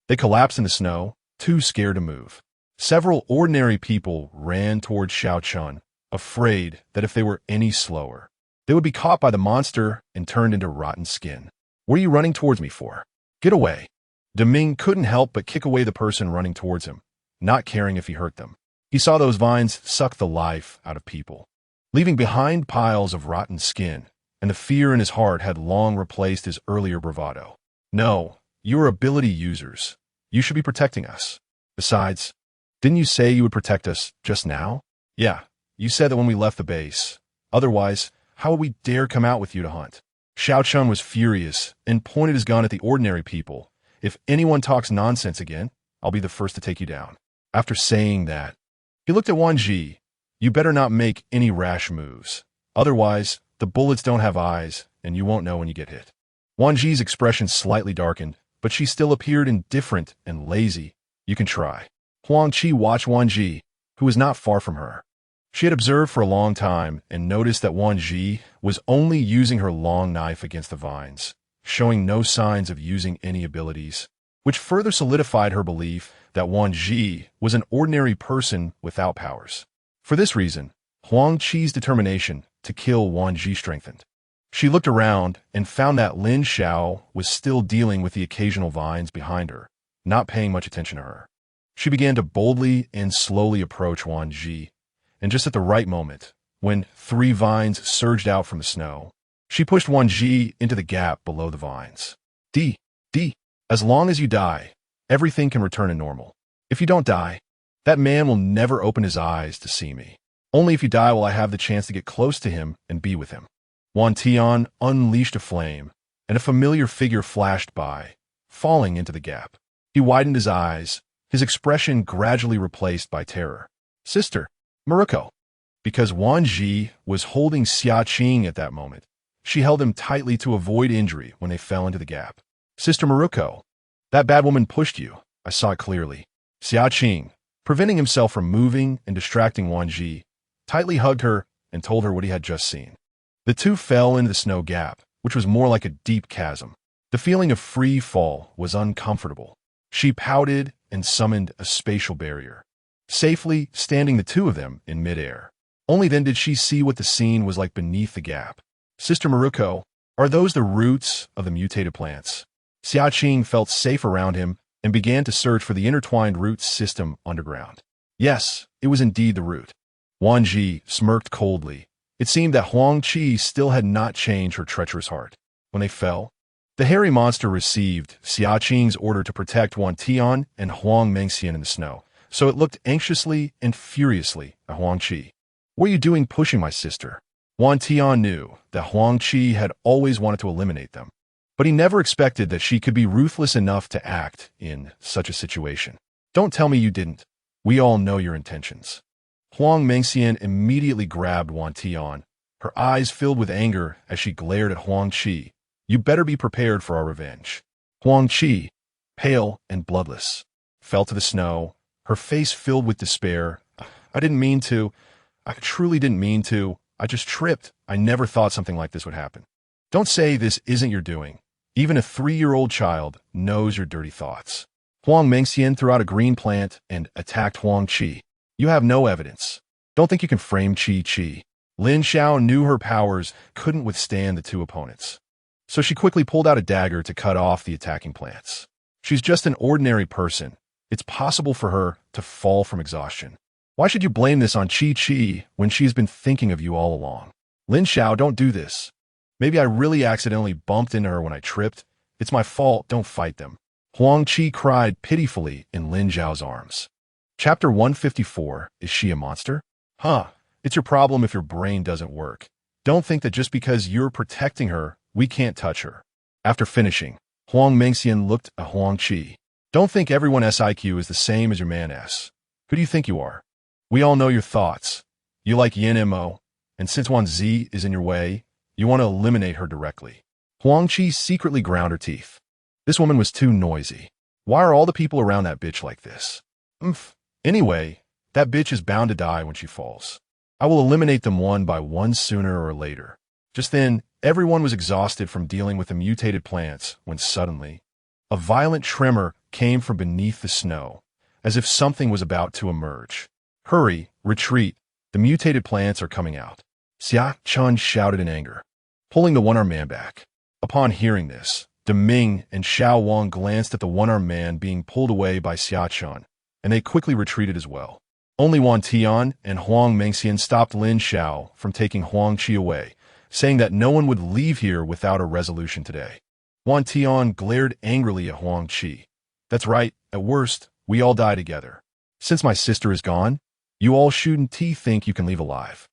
they collapsed in the snow, too scared to move. Several ordinary people ran towards Xiao Chun, afraid that if they were any slower, they would be caught by the monster and turned into rotten skin. "What are you running towards me for? Get away." Deming couldn't help but kick away the person running towards him, not caring if he hurt them. He saw those vines suck the life out of people, leaving behind piles of rotten skin, and the fear in his heart had long replaced his earlier bravado. "No, you are ability users. You should be protecting us. Besides, Didn't you say you would protect us just now? Yeah, you said that when we left the base. Otherwise, how would we dare come out with you to hunt? Xiao Chun was furious and pointed his gun at the ordinary people. If anyone talks nonsense again, I'll be the first to take you down. After saying that, he looked at Wan Zhi. You better not make any rash moves. Otherwise, the bullets don't have eyes, and you won't know when you get hit. Wan Zhi's expression slightly darkened, but she still appeared indifferent and lazy. You can try. Huang Qi watched Wan Zhi, who was not far from her. She had observed for a long time and noticed that Wan Zhi was only using her long knife against the vines, showing no signs of using any abilities, which further solidified her belief that Wan Zhi was an ordinary person without powers. For this reason, Huang Qi's determination to kill Wan Zhi strengthened. She looked around and found that Lin Xiao was still dealing with the occasional vines behind her, not paying much attention to her. She began to boldly and slowly approach Wan Zhi, and just at the right moment, when 3 vines surged out from the snow, she pushed Wan Zhi into the gap below the vines. D. As long as you die, everything can return to normal. If you don't die, that man will never open his eyes to see me. Only if you die will I have the chance to get close to him and be with him. Wan Tian unleashed a flame, and a familiar figure flashed by, falling into the gap. He widened his eyes, his expression gradually replaced by terror. Sister, Maruko. Because Wan Zhi was holding Xia Qing at that moment, she held him tightly to avoid injury when they fell into the gap. Sister Maruko, that bad woman pushed you. I saw it clearly. Xia Qing, preventing himself from moving and distracting Wan Zhi, tightly hugged her and told her what he had just seen. The two fell into the snow gap, which was more like a deep chasm. The feeling of free fall was uncomfortable. She pouted and summoned a spatial barrier, safely standing the two of them in midair. Only then did she see what the scene was like beneath the gap. Sister Maruko, are those the roots of the mutated plants? Xia Qing felt safe around him and began to search for the intertwined root system underground. Yes, it was indeed the root. Wan Zhi smirked coldly. It seemed that Huang Qi still had not changed her treacherous heart. When they fell, the hairy monster received Xia Qing's order to protect Wan Tian and Huang Mengxian in the snow, so it looked anxiously and furiously at Huang Qi. What are you doing pushing my sister? Wan Tian knew that Huang Qi had always wanted to eliminate them, but he never expected that she could be ruthless enough to act in such a situation. Don't tell me you didn't. We all know your intentions. Huang Mengxian immediately grabbed Wan Tian, her eyes filled with anger as she glared at Huang Qi. You better be prepared for our revenge. Huang Qi, pale and bloodless, fell to the snow, her face filled with despair. I didn't mean to. I truly didn't mean to. I just tripped. I never thought something like this would happen. Don't say this isn't your doing. Even a 3-year-old child knows your dirty thoughts. Huang Mengxian threw out a green plant and attacked Huang Qi. You have no evidence. Don't think you can frame Qi. Lin Xiao knew her powers couldn't withstand the two opponents, so she quickly pulled out a dagger to cut off the attacking plants. She's just an ordinary person. It's possible for her to fall from exhaustion. Why should you blame this on Qi when she's been thinking of you all along? Lin Xiao, don't do this. Maybe I really accidentally bumped into her when I tripped. It's my fault. Don't fight them. Huang Qi cried pitifully in Lin Xiao's arms. Chapter 154, Is She a Monster? It's your problem if your brain doesn't work. Don't think that just because you're protecting her, we can't touch her. After finishing, Huang Mengxian looked at Huang Qi. Don't think everyone SIQ is the same as your man S. Who do you think you are? We all know your thoughts. You like Yin Mo, and since Wan Zhi is in your way, you want to eliminate her directly. Huang Qi secretly ground her teeth. This woman was too noisy. Why are all the people around that bitch like this? Anyway, that bitch is bound to die when she falls. I will eliminate them one by one sooner or later. Just then, everyone was exhausted from dealing with the mutated plants when suddenly, a violent tremor came from beneath the snow, as if something was about to emerge. Hurry, retreat, the mutated plants are coming out. Xia Chun shouted in anger, pulling the one-armed man back. Upon hearing this, Deming and Xiao Wang glanced at the one-armed man being pulled away by Xia Chun, and they quickly retreated as well. Only Wan Tian and Huang Mengxian stopped Lin Xiao from taking Huang Qi away, saying that no one would leave here without a resolution today. Wan Tian glared angrily at Huang Qi. That's right, at worst, we all die together. Since my sister is gone, you all shouldn't think you can leave alive.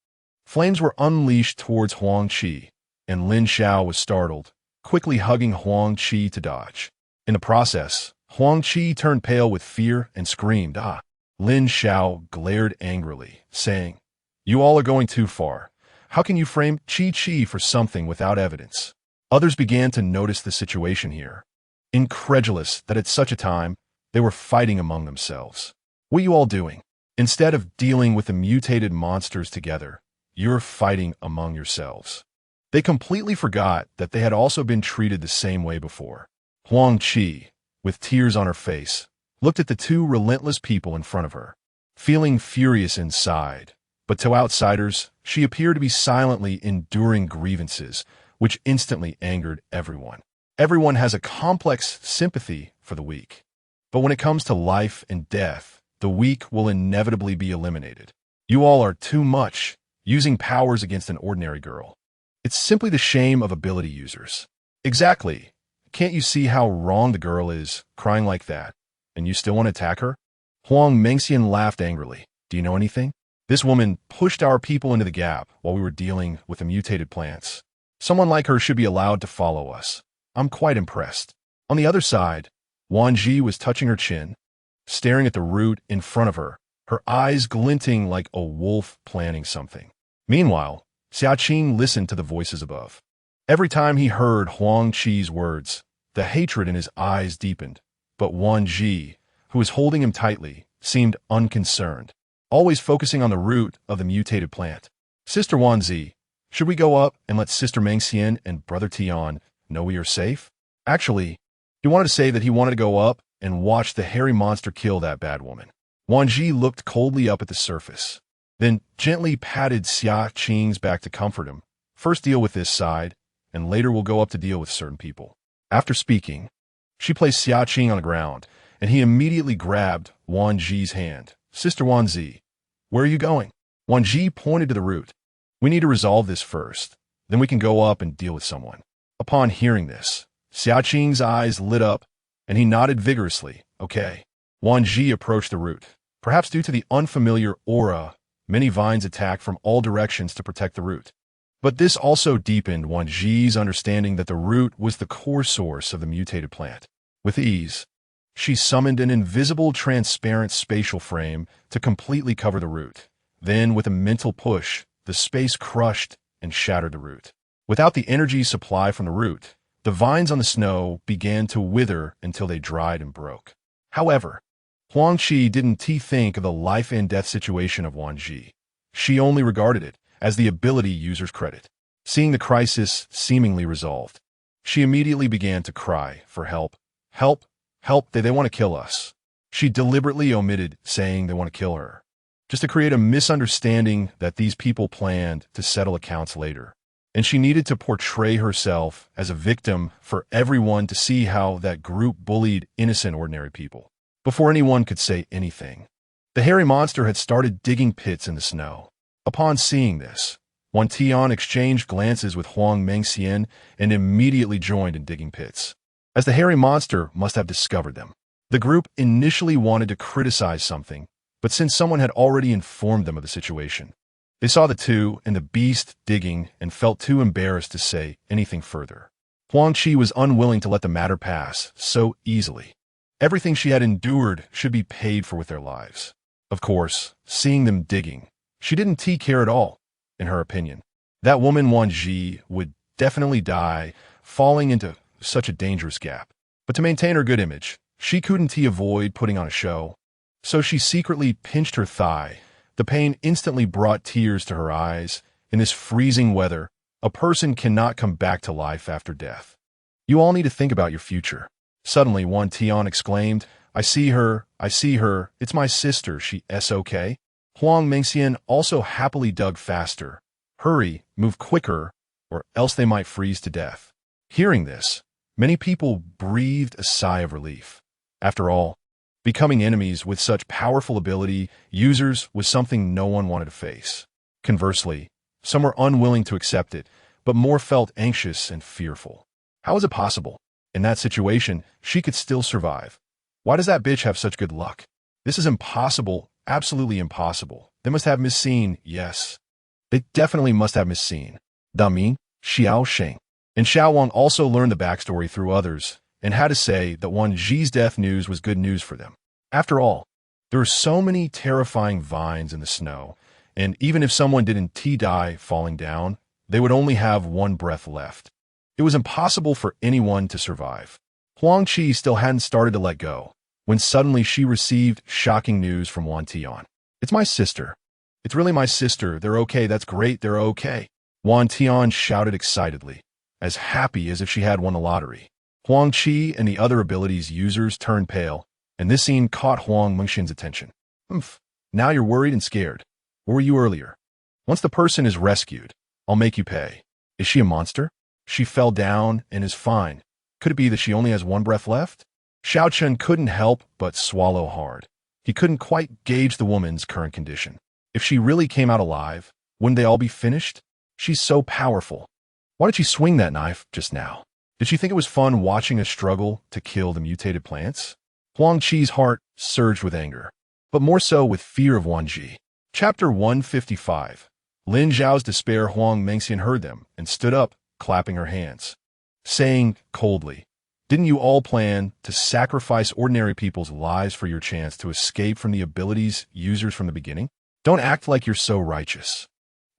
Flames were unleashed towards Huang Qi, and Lin Xiao was startled, quickly hugging Huang Qi to dodge. In the process, Huang Qi turned pale with fear and screamed, "Ah!" Lin Xiao glared angrily, saying, "You all are going too far. How can you frame Qi for something without evidence?" Others began to notice the situation here, incredulous that at such a time they were fighting among themselves. "What are you all doing? Instead of dealing with the mutated monsters together, you're fighting among yourselves." They completely forgot that they had also been treated the same way before. Huang Qi, with tears on her face, looked at the two relentless people in front of her, feeling furious inside. But to outsiders, she appeared to be silently enduring grievances, which instantly angered everyone. Everyone has a complex sympathy for the weak. But when it comes to life and death, the weak will inevitably be eliminated. You all are too much, using powers against an ordinary girl. It's simply the shame of ability users. Exactly. Can't you see how wrong the girl is, crying like that, and you still want to attack her? Huang Mengxian laughed angrily. Do you know anything? This woman pushed our people into the gap while we were dealing with the mutated plants. Someone like her should be allowed to follow us. I'm quite impressed. On the other side, Wan Zhi was touching her chin, staring at the root in front of her, her eyes glinting like a wolf planning something. Meanwhile, Xiaqing listened to the voices above. Every time he heard Huang Qi's words, the hatred in his eyes deepened. But Wan Zhi, who was holding him tightly, seemed unconcerned, always focusing on the root of the mutated plant. "Sister Wan Zhi, should we go up and let Sister Mengxian and Brother Tian know we are safe?" Actually, he wanted to say that he wanted to go up and watch the hairy monster kill that bad woman. Wan Zhi looked coldly up at the surface, then gently patted Xia Qing's back to comfort him. "First deal with this side, and later we'll go up to deal with certain people." After speaking, she placed Xia Qing on the ground, and he immediately grabbed Wan Zhi's hand. "Sister Wan Zhi, where are you going?" Wan Zhi pointed to the root. "We need to resolve this first, then we can go up and deal with someone." Upon hearing this, Xia Qing's eyes lit up, and he nodded vigorously. "Okay." Wan Zhi approached the root. Perhaps due to the unfamiliar aura, many vines attacked from all directions to protect the root. But this also deepened Wan Zhi's understanding that the root was the core source of the mutated plant. With ease, she summoned an invisible, transparent spatial frame to completely cover the root. Then, with a mental push, the space crushed and shattered the root. Without the energy supply from the root, the vines on the snow began to wither until they dried and broke. However, Huang Qi didn't think of the life and death situation of Wan Zhi. She only regarded it as the ability user's credit. Seeing the crisis seemingly resolved, she immediately began to cry for help. "Help! Help! They want to kill us." She deliberately omitted saying they want to kill her, just to create a misunderstanding that these people planned to settle accounts later. And she needed to portray herself as a victim for everyone to see how that group bullied innocent ordinary people. Before anyone could say anything, the hairy monster had started digging pits in the snow. Upon seeing this, Wan Tian exchanged glances with Huang Mengxian and immediately joined in digging pits, as the hairy monster must have discovered them. The group initially wanted to criticize something, but since someone had already informed them of the situation, they saw the two and the beast digging and felt too embarrassed to say anything further. Huang Qi was unwilling to let the matter pass so easily. Everything she had endured should be paid for with their lives. Of course, seeing them digging, she didn't care at all, in her opinion. That woman Wan Zhi would definitely die, falling into such a dangerous gap. But to maintain her good image, she couldn't avoid putting on a show. So she secretly pinched her thigh. The pain instantly brought tears to her eyes. In this freezing weather, a person cannot come back to life after death. You all need to think about your future. Suddenly, Wan Tian exclaimed, I see her, it's my sister, she's okay." Huang Mengxian also happily dug faster. "Hurry, move quicker, or else they might freeze to death." Hearing this, many people breathed a sigh of relief. After all, becoming enemies with such powerful ability users was something no one wanted to face. Conversely, some were unwilling to accept it, but more felt anxious and fearful. How is it possible? In that situation, she could still survive. Why does that bitch have such good luck? This is impossible, absolutely impossible. They must have misseen, yes. They definitely must have misseen. Damin, Xiao Sheng. And Xiao Wang also learned the backstory through others, and had to say that Wan Zhi's death news was good news for them. After all, there were so many terrifying vines in the snow, and even if someone didn't die falling down, they would only have one breath left. It was impossible for anyone to survive. Huang Qi still hadn't started to let go, when suddenly she received shocking news from Wan Tian. It's my sister. It's really my sister. They're okay. That's great. They're okay. Wan Tian shouted excitedly, as happy as if she had won the lottery. Huang Qi and the other abilities users turned pale, and this scene caught Huang Mengxin's attention. Now you're worried and scared. Where were you earlier? Once the person is rescued, I'll make you pay. Is she a monster? She fell down and is fine. Could it be that she only has one breath left? Xiao Chen couldn't help but swallow hard. He couldn't quite gauge the woman's current condition. If she really came out alive, wouldn't they all be finished? She's so powerful. Why did she swing that knife just now? Did she think it was fun watching a struggle to kill the mutated plants? Huang Qi's heart surged with anger, but more so with fear of Wan Zhi. Chapter 155. Lin Zhao's despair. Huang Mengxian heard them and stood up, clapping her hands, saying coldly, "Didn't you all plan to sacrifice ordinary people's lives for your chance to escape from the abilities users from the beginning? Don't act like you're so righteous.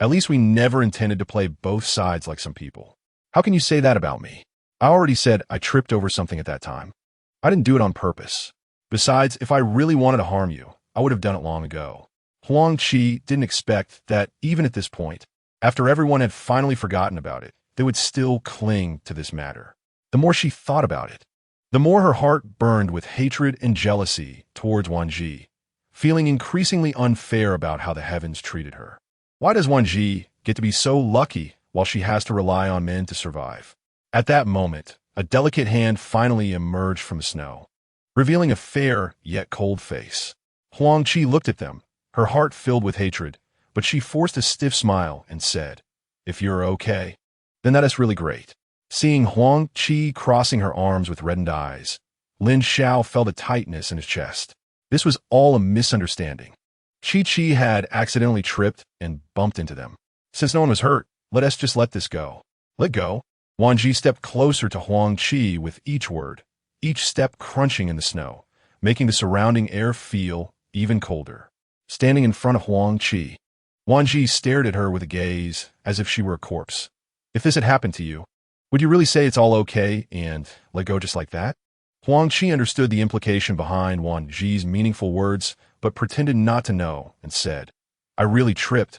At least we never intended to play both sides like some people. How can you say that about me? I already said I tripped over something at that time. I didn't do it on purpose. Besides, if I really wanted to harm you, I would have done it long ago." Huang Qi didn't expect that even at this point, after everyone had finally forgotten about it, they would still cling to this matter. The more she thought about it, the more her heart burned with hatred and jealousy towards Wan Zhi, feeling increasingly unfair about how the heavens treated her. Why does Wan Zhi get to be so lucky while she has to rely on men to survive? At that moment, a delicate hand finally emerged from the snow, revealing a fair yet cold face. Huang Qi looked at them, her heart filled with hatred, but she forced a stiff smile and said, "If you're okay, then that is really great." Seeing Huang Qi crossing her arms with reddened eyes, Lin Xiao felt a tightness in his chest. This was all a misunderstanding. Qi had accidentally tripped and bumped into them. Since no one was hurt, let us just let this go. Let go. Wan Zhi stepped closer to Huang Qi with each word, each step crunching in the snow, making the surrounding air feel even colder. Standing in front of Huang Qi, Wan Zhi stared at her with a gaze as if she were a corpse. If this had happened to you, would you really say it's all okay and let go just like that? Huang Qi understood the implication behind Wan Zhi's meaningful words, but pretended not to know and said, "I really tripped.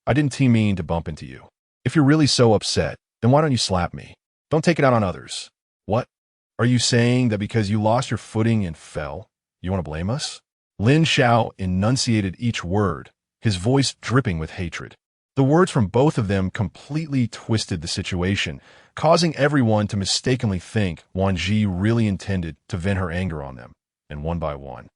I didn't mean to bump into you. If you're really so upset, then why don't you slap me? Don't take it out on others." What? Are you saying that because you lost your footing and fell, you want to blame us? Lin Xiao enunciated each word, his voice dripping with hatred. The words from both of them completely twisted the situation, causing everyone to mistakenly think Wan Zhi really intended to vent her anger on them, and one by one,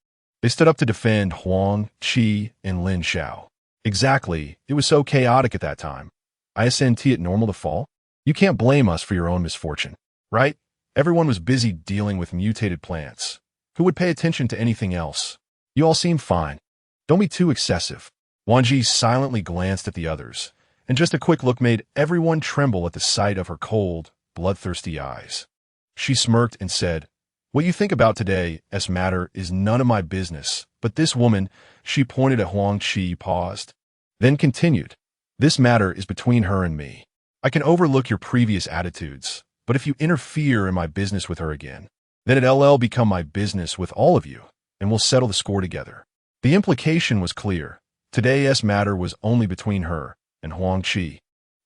they stood up to defend Huang Qi and Lin Xiao. Exactly, it was so chaotic at that time. Isn't it normal to fall? You can't blame us for your own misfortune, right? Everyone was busy dealing with mutated plants. Who would pay attention to anything else? You all seem fine. Don't be too excessive. Wan Zhi silently glanced at the others, and just a quick look made everyone tremble at the sight of her cold, bloodthirsty eyes. She smirked and said, "What you think about today's matter is none of my business, but this woman," she pointed at Huang Qi, paused, then continued, "This matter is between her and me. I can overlook your previous attitudes, but if you interfere in my business with her again, then it'll become my business with all of you, and we'll settle the score together." The implication was clear. Today's matter was only between her and Huang Qi,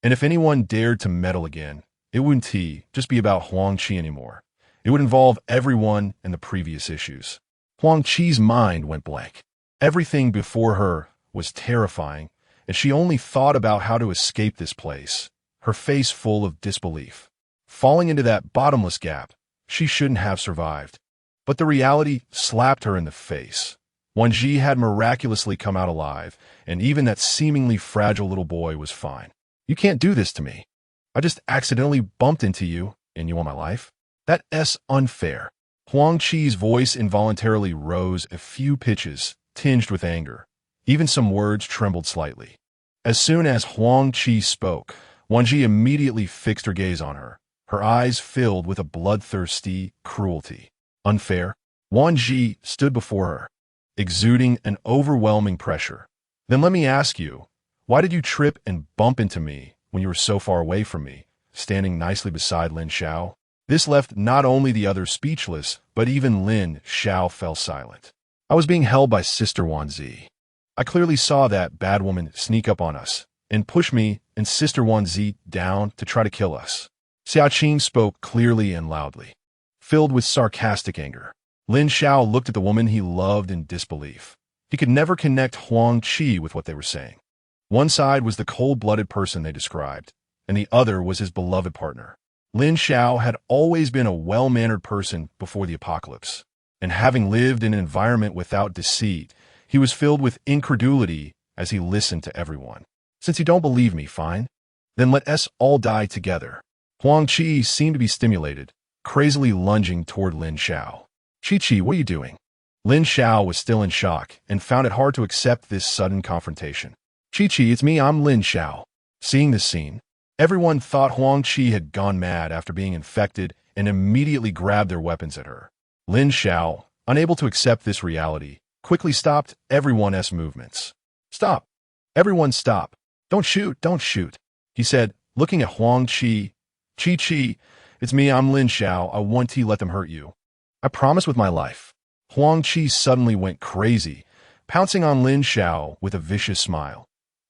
and if anyone dared to meddle again, it wouldn't just be about Huang Qi anymore. It would involve everyone in the previous issues. Huang Qi's mind went blank. Everything before her was terrifying, and she only thought about how to escape this place, her face full of disbelief. Falling into that bottomless gap, she shouldn't have survived. But the reality slapped her in the face. Wan Zhi had miraculously come out alive, and even that seemingly fragile little boy was fine. "You can't do this to me. I just accidentally bumped into you, and you want my life? That's unfair." Huang Qi's voice involuntarily rose a few pitches, tinged with anger. Even some words trembled slightly. As soon as Huang Qi spoke, Wan Zhi immediately fixed her gaze on her, her eyes filled with a bloodthirsty cruelty. Unfair? Wan Zhi stood before her, exuding an overwhelming pressure. Then let me ask you, why did you trip and bump into me when you were so far away from me, standing nicely beside Lin Xiao? This left not only the others speechless, but even Lin Xiao fell silent. I was being held by Sister Wan Zhi. I clearly saw that bad woman sneak up on us and push me and Sister Wan Zhi down to try to kill us. Xiao Qing spoke clearly and loudly, filled with sarcastic anger. Lin Xiao looked at the woman he loved in disbelief. He could never connect Huang Qi with what they were saying. One side was the cold-blooded person they described, and the other was his beloved partner. Lin Xiao had always been a well-mannered person before the apocalypse, and having lived in an environment without deceit, he was filled with incredulity as he listened to everyone. Since you don't believe me, fine. Then let us all die together. Huang Qi seemed to be stimulated, crazily lunging toward Lin Xiao. Chi, what are you doing? Lin Xiao was still in shock and found it hard to accept this sudden confrontation. Chi, it's me, I'm Lin Xiao. Seeing this scene, everyone thought Huang Qi had gone mad after being infected and immediately grabbed their weapons at her. Lin Xiao, unable to accept this reality, quickly stopped everyone's movements. Stop. Everyone stop. Don't shoot, he said, looking at Huang Qi. Chi, it's me, I'm Lin Xiao. I won't let them hurt you. I promise with my life. Huang Qi suddenly went crazy, pouncing on Lin Xiao with a vicious smile.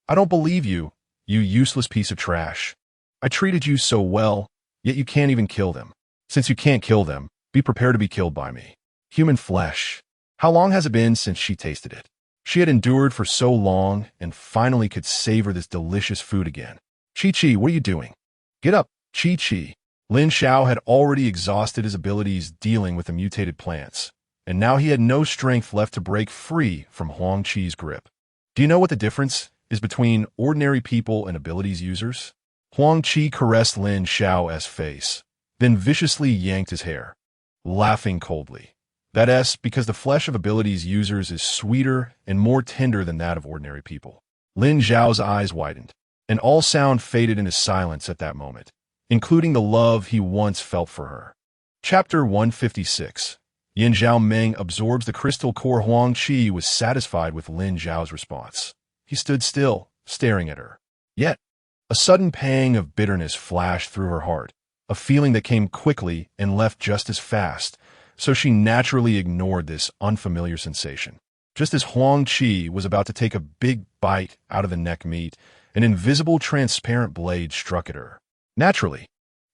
I don't believe you, you useless piece of trash. I treated you so well, yet you can't even kill them. Since you can't kill them, be prepared to be killed by me. Human flesh. How long has it been since she tasted it? She had endured for so long and finally could savor this delicious food again. Chi, what are you doing? Get up, Chi. Lin Xiao had already exhausted his abilities dealing with the mutated plants, and now he had no strength left to break free from Huang Qi's grip. Do you know what the difference is between ordinary people and abilities users? Huang Qi caressed Lin Xiao's face, then viciously yanked his hair, laughing coldly. That's because the flesh of abilities users is sweeter and more tender than that of ordinary people. Lin Xiao's eyes widened, and all sound faded into silence at that moment, including the love he once felt for her. Chapter 156. Yin Zhao Meng absorbs the crystal core. Huang Qi was satisfied with Lin Zhao's response. He stood still, staring at her. Yet, a sudden pang of bitterness flashed through her heart, a feeling that came quickly and left just as fast, so she naturally ignored this unfamiliar sensation. Just as Huang Qi was about to take a big bite out of the neck meat, an invisible transparent blade struck at her. Naturally,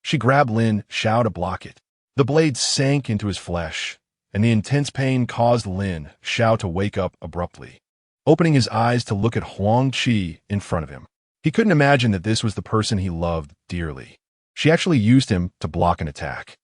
she grabbed Lin Xiao to block it. The blade sank into his flesh, and the intense pain caused Lin Xiao to wake up abruptly, opening his eyes to look at Huang Qi in front of him. He couldn't imagine that this was the person he loved dearly. She actually used him to block an attack.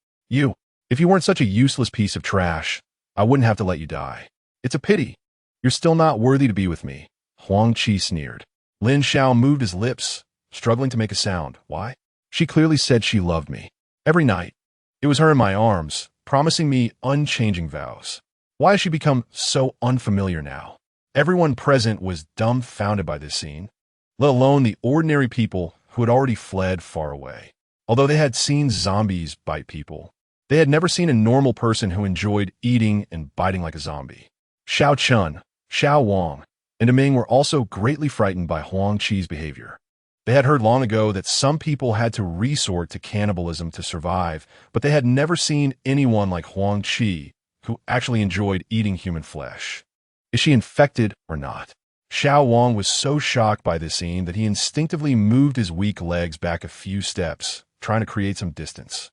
If you weren't such a useless piece of trash, I wouldn't have to let you die. It's a pity. You're still not worthy to be with me. Huang Qi sneered. Lin Xiao moved his lips, struggling to make a sound. Why? She clearly said she loved me. Every night. It was her in my arms, promising me unchanging vows. Why has she become so unfamiliar now? Everyone present was dumbfounded by this scene, let alone the ordinary people who had already fled far away. Although they had seen zombies bite people, they had never seen a normal person who enjoyed eating and biting like a zombie. Xiao Chun, Xiao Wang, and Ming were also greatly frightened by Huang Qi's behavior. They had heard long ago that some people had to resort to cannibalism to survive, but they had never seen anyone like Huang Qi who actually enjoyed eating human flesh. Is she infected or not? Xiao Wang was so shocked by this scene that he instinctively moved his weak legs back a few steps, trying to create some distance.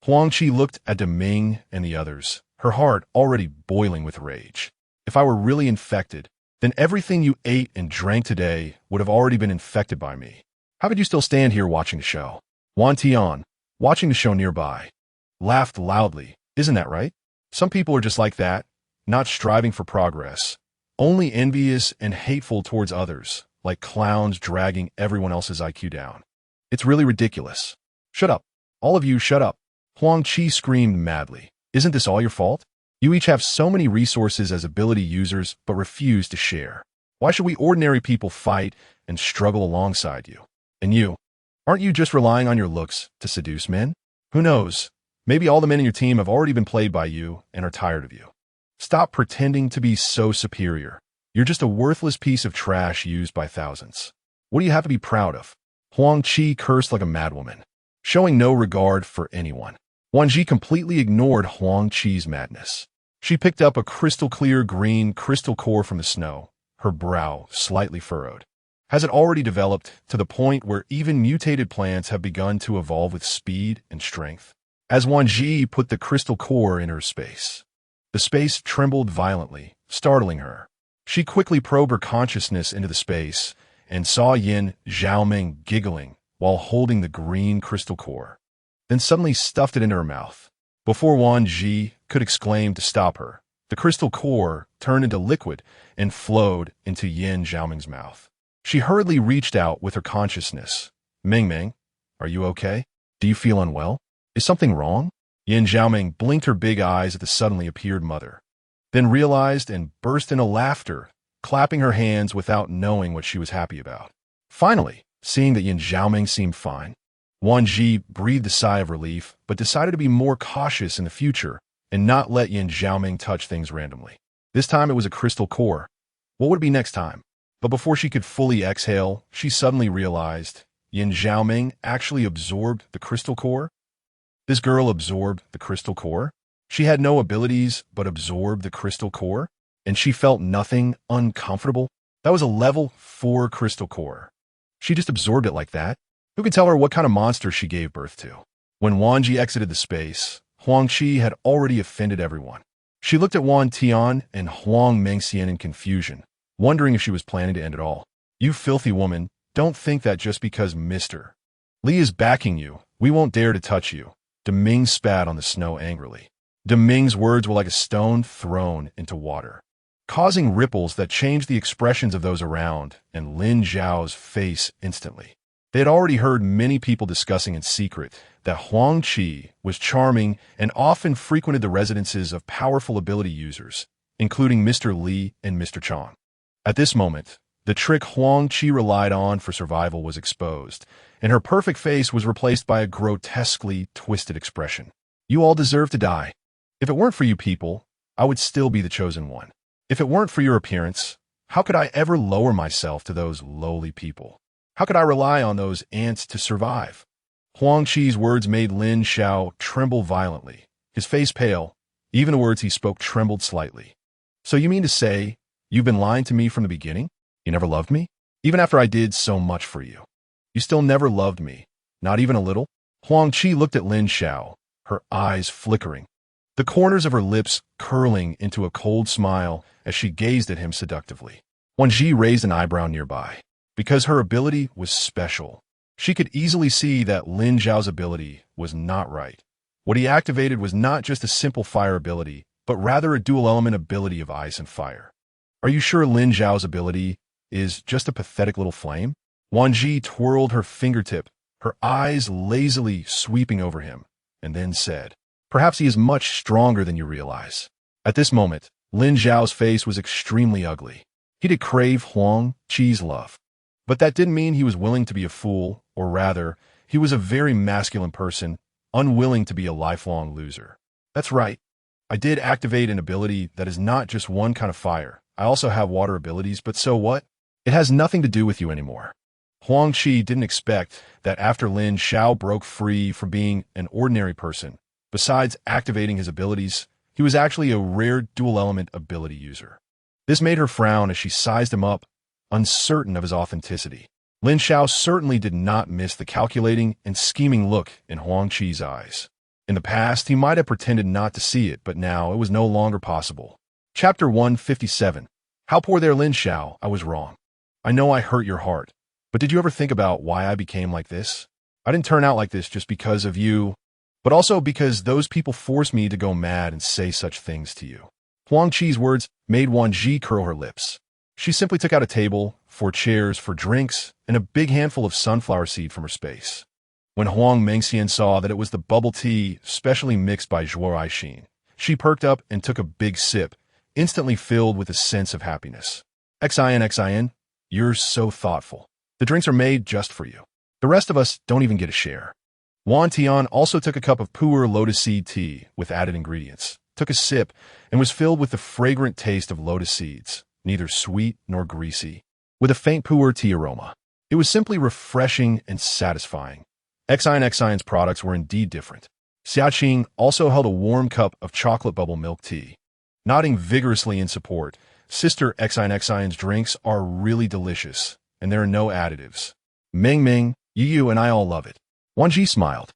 Huang Qi looked at Ming and the others, her heart already boiling with rage. If I were really infected, then everything you ate and drank today would have already been infected by me. How could you still stand here watching the show? Wan Tian, watching the show nearby, laughed loudly. Isn't that right? Some people are just like that, not striving for progress, only envious and hateful towards others, like clowns dragging everyone else's IQ down. It's really ridiculous. Shut up. All of you shut up. Huang Qi screamed madly. Isn't this all your fault? You each have so many resources as ability users, but refuse to share. Why should we ordinary people fight and struggle alongside you? And you, aren't you just relying on your looks to seduce men? Who knows? Maybe all the men in your team have already been played by you and are tired of you. Stop pretending to be so superior. You're just a worthless piece of trash used by thousands. What do you have to be proud of? Wan Zhi cursed like a madwoman, showing no regard for anyone. Wan Zhi completely ignored Wan Zhi's madness. She picked up a crystal-clear green crystal core from the snow, her brow slightly furrowed. Has it already developed to the point where even mutated plants have begun to evolve with speed and strength? As Wan Zhi put the crystal core in her space, the space trembled violently, startling her. She quickly probed her consciousness into the space and saw Yin Zhaoming giggling while holding the green crystal core, then suddenly stuffed it into her mouth. Before Wan Zhi could exclaim to stop her, the crystal core turned into liquid and flowed into Yin Zhaoming's mouth. She hurriedly reached out with her consciousness. Ming Ming, are you okay? Do you feel unwell? Is something wrong? Yin Zhaoming blinked her big eyes at the suddenly appeared mother, then realized and burst into laughter, clapping her hands without knowing what she was happy about. Finally, seeing that Yin Zhaoming seemed fine, Wan Zhi breathed a sigh of relief, but decided to be more cautious in the future and not let Yin Zhaoming touch things randomly. This time it was a crystal core. What would it be next time? But before she could fully exhale, she suddenly realized Yin Zhaoming actually absorbed the crystal core. This girl absorbed the crystal core. She had no abilities but absorbed the crystal core, and she felt nothing uncomfortable. That was a level 4 crystal core. She just absorbed it like that. Who could tell her what kind of monster she gave birth to? When Wan Zhi exited the space, Huang Qi had already offended everyone. She looked at Wan Tian and Huang Mengxian in confusion, wondering if she was planning to end it all. You filthy woman, don't think that just because Mr. Li is backing you, we won't dare to touch you. Deming spat on the snow angrily. Deming's words were like a stone thrown into water, causing ripples that changed the expressions of those around and Lin Zhao's face instantly. They had already heard many people discussing in secret that Huang Qi was charming and often frequented the residences of powerful ability users, including Mr. Li and Mr. Chang. At this moment, the trick Huang Qi relied on for survival was exposed, and her perfect face was replaced by a grotesquely twisted expression. You all deserve to die. If it weren't for you people, I would still be the chosen one. If it weren't for your appearance, how could I ever lower myself to those lowly people? How could I rely on those ants to survive? Huang Qi's words made Lin Xiao tremble violently. His face pale. Even the words he spoke trembled slightly. So you mean to say you've been lying to me from the beginning? You never loved me? Even after I did so much for you. You still never loved me, not even a little? Huang Qi looked at Lin Xiao, her eyes flickering, the corners of her lips curling into a cold smile as she gazed at him seductively. Wan Zhi raised an eyebrow nearby. Because her ability was special, she could easily see that Lin Zhao's ability was not right. What he activated was not just a simple fire ability, but rather a dual-element ability of ice and fire. Are you sure Lin Zhao's ability is just a pathetic little flame? Wan Zhi twirled her fingertip, her eyes lazily sweeping over him, and then said, perhaps he is much stronger than you realize. At this moment, Lin Zhao's face was extremely ugly. He did crave Huang Qi's love. But that didn't mean he was willing to be a fool, or rather, he was a very masculine person, unwilling to be a lifelong loser. That's right. I did activate an ability that is not just one kind of fire. I also have water abilities, but so what? It has nothing to do with you anymore. Huang Qi didn't expect that after Lin Xiao broke free from being an ordinary person, besides activating his abilities, he was actually a rare dual-element ability user. This made her frown as she sized him up, uncertain of his authenticity. Lin Xiao certainly did not miss the calculating and scheming look in Huang Qi's eyes. In the past, he might have pretended not to see it, but now it was no longer possible. Chapter 157. How poor there, Lin Xiao, I was wrong. I know I hurt your heart, but did you ever think about why I became like this? I didn't turn out like this just because of you, but also because those people forced me to go mad and say such things to you. Huang Qi's words made Wan Zhi curl her lips. She simply took out a table, 4 chairs for drinks, and a big handful of sunflower seed from her space. When Huang Mengxian saw that it was the bubble tea specially mixed by Zhuo Aixin, She perked up and took a big sip, instantly filled with a sense of happiness. XIN, you're so thoughtful. The drinks are made just for you. The rest of us don't even get a share. Wan Tian also took a cup of pu'er lotus seed tea with added ingredients, took a sip, and was filled with the fragrant taste of lotus seeds, neither sweet nor greasy, with a faint pu'er tea aroma. It was simply refreshing and satisfying. XIN's products were indeed different. Xiaoqing also held a warm cup of chocolate bubble milk tea. Nodding vigorously in support, Sister XIN's drinks are really delicious, and there are no additives. Ming, you and I all love it. Wan Zhi smiled.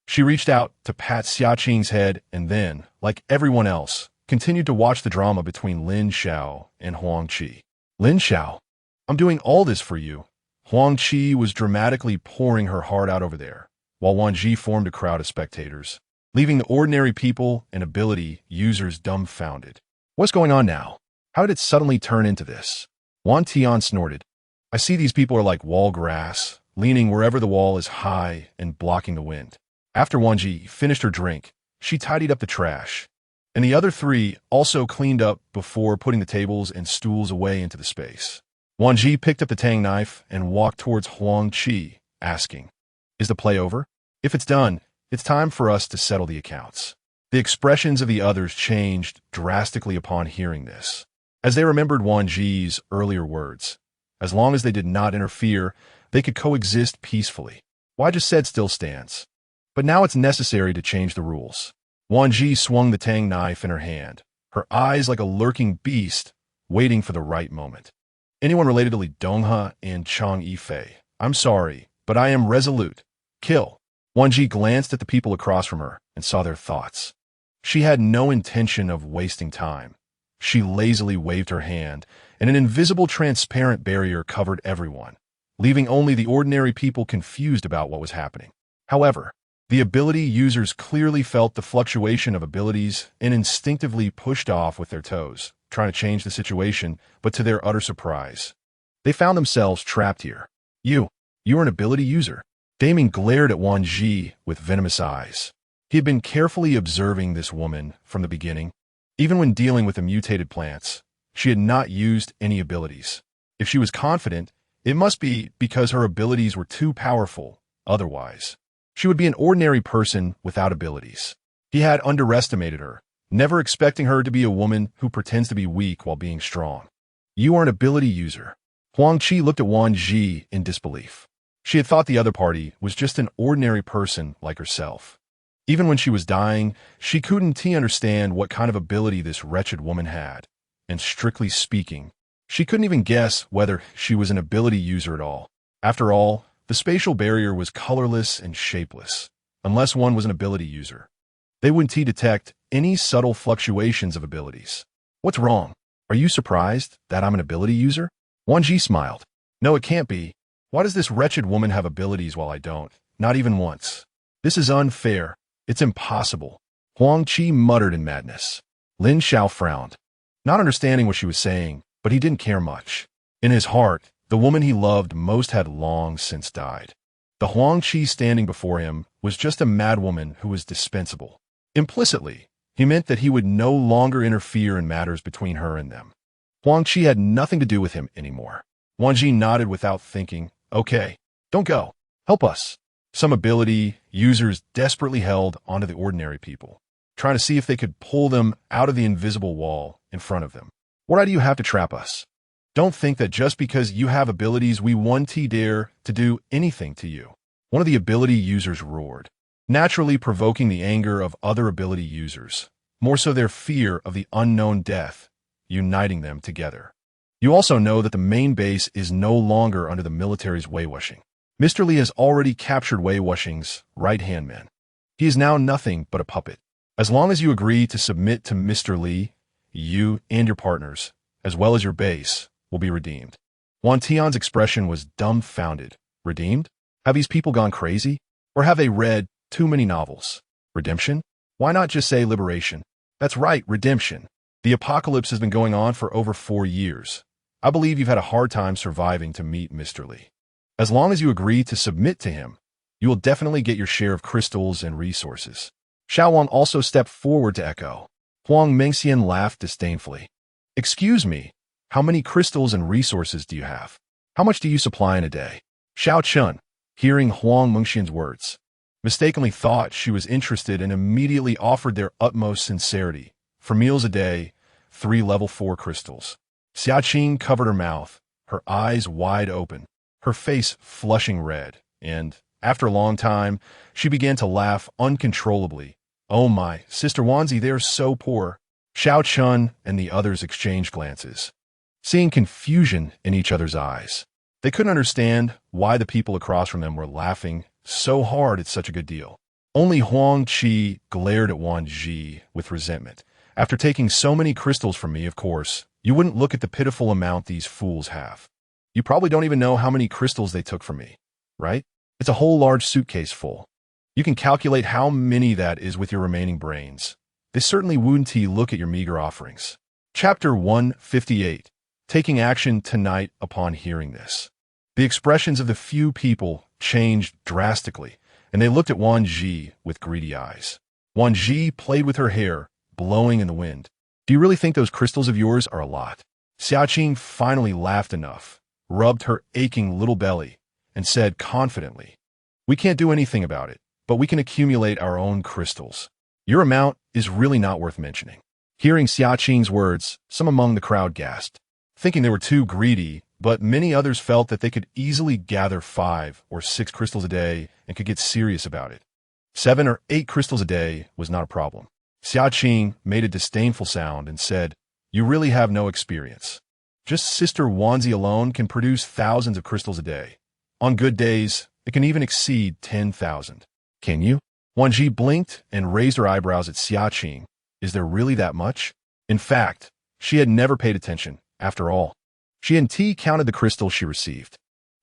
She reached out to pat Xiaoqing's head and then, like everyone else, continued to watch the drama between Lin Xiao and Huang Qi. Lin Xiao, I'm doing all this for you. Huang Qi was dramatically pouring her heart out over there, while Wan Zhi formed a crowd of spectators, leaving the ordinary people and ability users dumbfounded. What's going on now? How did it suddenly turn into this? Wan Tian snorted. I see these people are like wall grass, leaning wherever the wall is high and blocking the wind. After Wan Zhi finished her drink, she tidied up the trash, and the other three also cleaned up before putting the tables and stools away into the space. Wan Zhi picked up the tang knife and walked towards Huang Qi, asking, Is the play over? If it's done, it's time for us to settle the accounts. The expressions of the others changed drastically upon hearing this, as they remembered Wan Zhi's earlier words. As long as they did not interfere, they could coexist peacefully. Why just said still stands. But now it's necessary to change the rules. Wan Zhi swung the tang knife in her hand, her eyes like a lurking beast, waiting for the right moment. Anyone related to Li Donghe and Chang Yifei, I'm sorry, but I am resolute. Kill. Wan Zhi glanced at the people across from her and saw their thoughts. She had no intention of wasting time. She lazily waved her hand, and an invisible transparent barrier covered everyone, leaving only the ordinary people confused about what was happening. However, the ability users clearly felt the fluctuation of abilities and instinctively pushed off with their toes, trying to change the situation, but to their utter surprise, they found themselves trapped here. You're an ability user. Damien glared at Wan Zhi with venomous eyes. He had been carefully observing this woman from the beginning. Even when dealing with the mutated plants, she had not used any abilities. If she was confident, it must be because her abilities were too powerful. Otherwise, she would be an ordinary person without abilities. He had underestimated her, never expecting her to be a woman who pretends to be weak while being strong. You are an ability user. Huang Qi looked at Wan Zhi in disbelief. She had thought the other party was just an ordinary person like herself. Even when she was dying, she couldn't understand what kind of ability this wretched woman had. And strictly speaking, she couldn't even guess whether she was an ability user at all. After all, the spatial barrier was colorless and shapeless, unless one was an ability user. They wouldn't detect any subtle fluctuations of abilities. What's wrong? Are you surprised that I'm an ability user? Wan Zhi smiled. No, it can't be. Why does this wretched woman have abilities while I don't? Not even once. This is unfair. It's impossible. Huang Qi muttered in madness. Lin Xiao frowned, not understanding what she was saying, but he didn't care much. In his heart, the woman he loved most had long since died. The Huang Qi standing before him was just a madwoman who was dispensable. Implicitly, he meant that he would no longer interfere in matters between her and them. Huang Qi had nothing to do with him anymore. Wan Zhi nodded without thinking. Okay, don't go. Help us. Some ability users desperately held onto the ordinary people, trying to see if they could pull them out of the invisible wall in front of them. What right do you have to trap us? Don't think that just because you have abilities we won't dare to do anything to you. One of the ability users roared, naturally provoking the anger of other ability users, more so their fear of the unknown death, uniting them together. You also know that the main base is no longer under the military's Wei-Wuxing. Mr. Li has already captured Wei-Wuxing's right-hand man. He is now nothing but a puppet. As long as you agree to submit to Mr. Li, you and your partners, as well as your base, will be redeemed. Wan Tian's expression was dumbfounded. Redeemed? Have these people gone crazy? Or have they read too many novels? Redemption? Why not just say liberation? That's right, redemption. The apocalypse has been going on for over 4 years. I believe you've had a hard time surviving to meet Mr. Li. As long as you agree to submit to him, you will definitely get your share of crystals and resources. Xiao Wang also stepped forward to echo. Huang Mengxian laughed disdainfully. Excuse me, how many crystals and resources do you have? How much do you supply in a day? Xiao Chun, hearing Huang Mengxian's words, mistakenly thought she was interested and immediately offered their utmost sincerity. For meals a day, 3 level 4 crystals. Xiaoqing covered her mouth, her eyes wide open, her face flushing red, and, after a long time, she began to laugh uncontrollably. Oh my, Sister Wan Zhi, they're so poor. Xiao Chun and the others exchanged glances, seeing confusion in each other's eyes. They couldn't understand why the people across from them were laughing so hard at such a good deal. Only Huang Qi glared at Wan Zhi with resentment. After taking so many crystals from me, of course, you wouldn't look at the pitiful amount these fools have. You probably don't even know how many crystals they took from me, right? It's a whole large suitcase full. You can calculate how many that is with your remaining brains. They certainly wouldn't look at your meager offerings. Chapter 158. Taking action tonight upon hearing this. The expressions of the few people changed drastically, and they looked at Wan Zhi with greedy eyes. Wan Zhi played with her hair, blowing in the wind. Do you really think those crystals of yours are a lot? Xiaoqing finally laughed enough, rubbed her aching little belly, and said confidently, we can't do anything about it, but we can accumulate our own crystals. Your amount is really not worth mentioning. Hearing Xiaoqing's words, some among the crowd gasped, thinking they were too greedy, but many others felt that they could easily gather 5 or 6 crystals a day and could get serious about it. 7 or 8 crystals a day was not a problem. Xiaoqing made a disdainful sound and said, you really have no experience. Just Sister Wan Zhi alone can produce thousands of crystals a day. On good days, it can even exceed 10,000. Can you? Wan Zhi blinked and raised her eyebrows at Xiaoqing. Is there really that much? In fact, she had never paid attention, after all. She hadn't counted the crystals she received.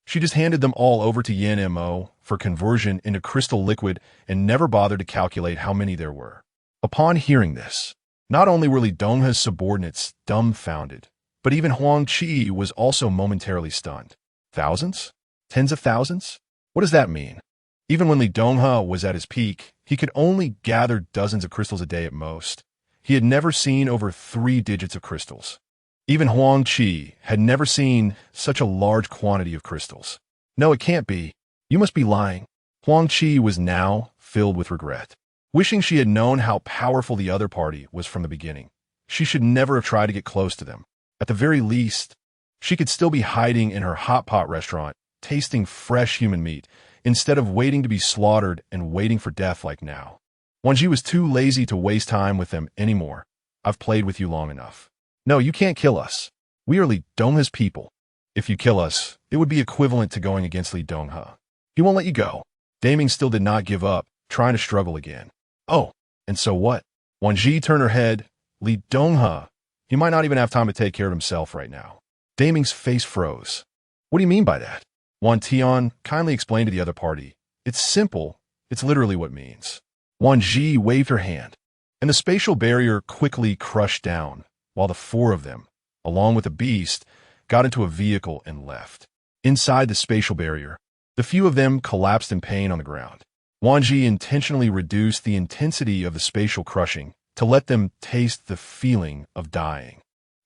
She just handed them all over to Yin Mo for conversion into crystal liquid and never bothered to calculate how many there were. Upon hearing this, not only were Li Donghe's subordinates dumbfounded, but even Huang Qi was also momentarily stunned. Thousands? Tens of thousands? What does that mean? Even when Li Donghe was at his peak, he could only gather dozens of crystals a day at most. He had never seen over 3 digits of crystals. Even Huang Qi had never seen such a large quantity of crystals. No, it can't be. You must be lying. Huang Qi was now filled with regret, wishing she had known how powerful the other party was from the beginning. She should never have tried to get close to them. At the very least, she could still be hiding in her hot pot restaurant, tasting fresh human meat, instead of waiting to be slaughtered and waiting for death like now. Wan Zhi was too lazy to waste time with them anymore. I've played with you long enough. No, you can't kill us. We are Li Donghe's people. If you kill us, it would be equivalent to going against Li Donghe. He won't let you go. Daming still did not give up, trying to struggle again. Oh, and so what? Wan Zhi turned her head. Li Donghe. He might not even have time to take care of himself right now. Daming's face froze. What do you mean by that? Wan Tian kindly explained to the other party. It's simple. It's literally what it means. Wan Zhi waved her hand, and the spatial barrier quickly crushed down, while the 4 of them, along with the beast, got into a vehicle and left. Inside the spatial barrier, the few of them collapsed in pain on the ground. Wan Zhi intentionally reduced the intensity of the spatial crushing to let them taste the feeling of dying.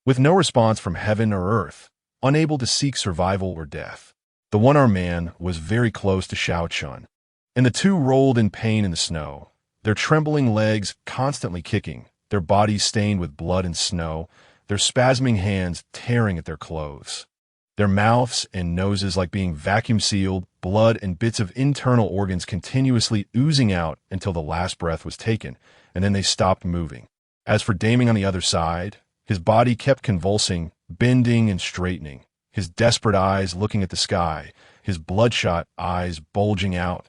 With no response from heaven or earth, unable to seek survival or death, the one-armed man was very close to Xiao Chun, and the 2 rolled in pain in the snow, their trembling legs constantly kicking, their bodies stained with blood and snow, their spasming hands tearing at their clothes. Their mouths and noses like being vacuum-sealed, blood and bits of internal organs continuously oozing out until the last breath was taken, and then they stopped moving. As for Daming on the other side, his body kept convulsing, bending and straightening, his desperate eyes looking at the sky, his bloodshot eyes bulging out,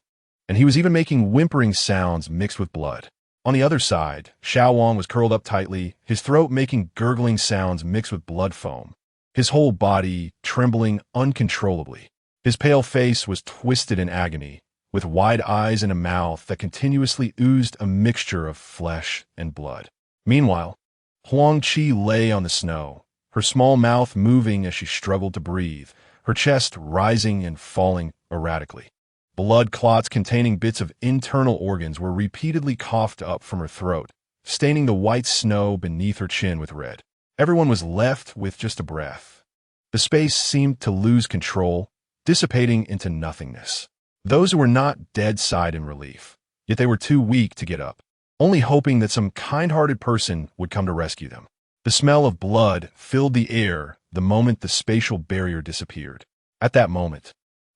and he was even making whimpering sounds mixed with blood. On the other side, Xiao Wang was curled up tightly, his throat making gurgling sounds mixed with blood foam, his whole body trembling uncontrollably. His pale face was twisted in agony, with wide eyes and a mouth that continuously oozed a mixture of flesh and blood. Meanwhile, Huang Qi lay on the snow, her small mouth moving as she struggled to breathe, her chest rising and falling erratically. Blood clots containing bits of internal organs were repeatedly coughed up from her throat, staining the white snow beneath her chin with red. Everyone was left with just a breath. The space seemed to lose control, dissipating into nothingness. Those who were not dead sighed in relief, yet they were too weak to get up, only hoping that some kind-hearted person would come to rescue them. The smell of blood filled the air the moment the spatial barrier disappeared. At that moment,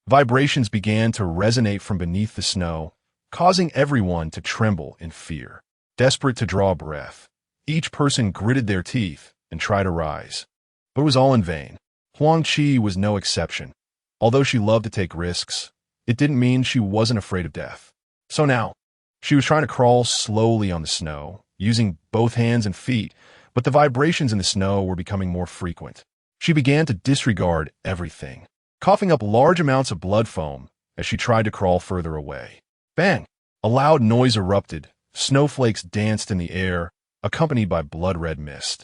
vibrations began to resonate from beneath the snow, causing everyone to tremble in fear. Desperate to draw a breath, each person gritted their teeth and tried to rise. But it was all in vain. Wan Zhi was no exception. Although she loved to take risks, it didn't mean she wasn't afraid of death. So now, she was trying to crawl slowly on the snow, using both hands and feet, but the vibrations in the snow were becoming more frequent. She began to disregard everything, coughing up large amounts of blood foam as she tried to crawl further away. Bang! A loud noise erupted. Snowflakes danced in the air, accompanied by blood-red mist.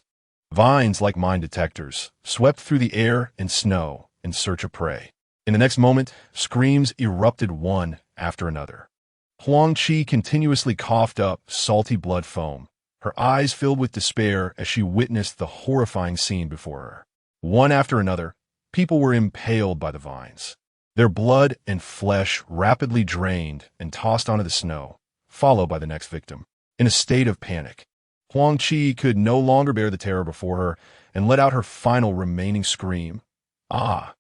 Vines, like mine detectors, swept through the air and snow in search of prey. In the next moment, screams erupted one after another. Wan Zhi continuously coughed up salty blood foam, her eyes filled with despair as she witnessed the horrifying scene before her. One after another, people were impaled by the vines. Their blood and flesh rapidly drained and tossed onto the snow, followed by the next victim. In a state of panic, Wan Zhi could no longer bear the terror before her and let out her final remaining scream. Ah,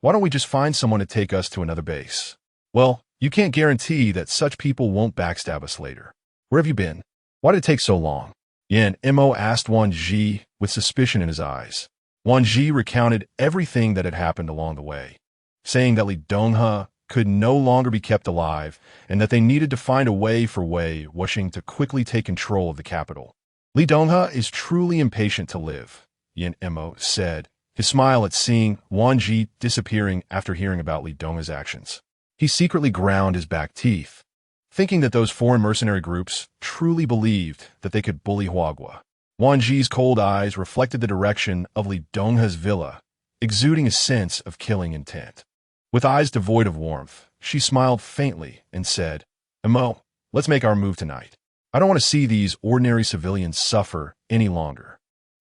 why don't we just find someone to take us to another base? Well, you can't guarantee that such people won't backstab us later. Where have you been? Why did it take so long? Yan Mo asked Wan Zhi with suspicion in his eyes. Wan Zhi recounted everything that had happened along the way, saying that Li Donghe could no longer be kept alive and that they needed to find a way for Wei Wuxing to quickly take control of the capital. Li Donghe is truly impatient to live, Yan Mo said, his smile at seeing Wan Zhi disappearing after hearing about Li Donghe's actions. He secretly ground his back teeth, thinking that those foreign mercenary groups truly believed that they could bully Huagua. Wan Zhi's cold eyes reflected the direction of Li Donghe's villa, exuding a sense of killing intent. With eyes devoid of warmth, she smiled faintly and said, Mo, let's make our move tonight. I don't want to see these ordinary civilians suffer any longer.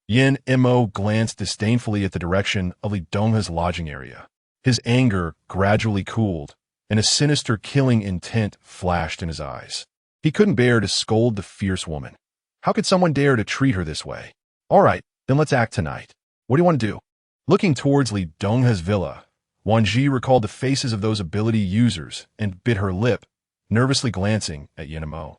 Yan Mo glanced disdainfully at the direction of Li Donghe's lodging area. His anger gradually cooled, and a sinister killing intent flashed in his eyes. He couldn't bear to scold the fierce woman. How could someone dare to treat her this way? All right, then let's act tonight. What do you want to do? Looking towards Li Donghe's villa, Wan Zhi recalled the faces of those ability users and bit her lip, nervously glancing at Yan Mo.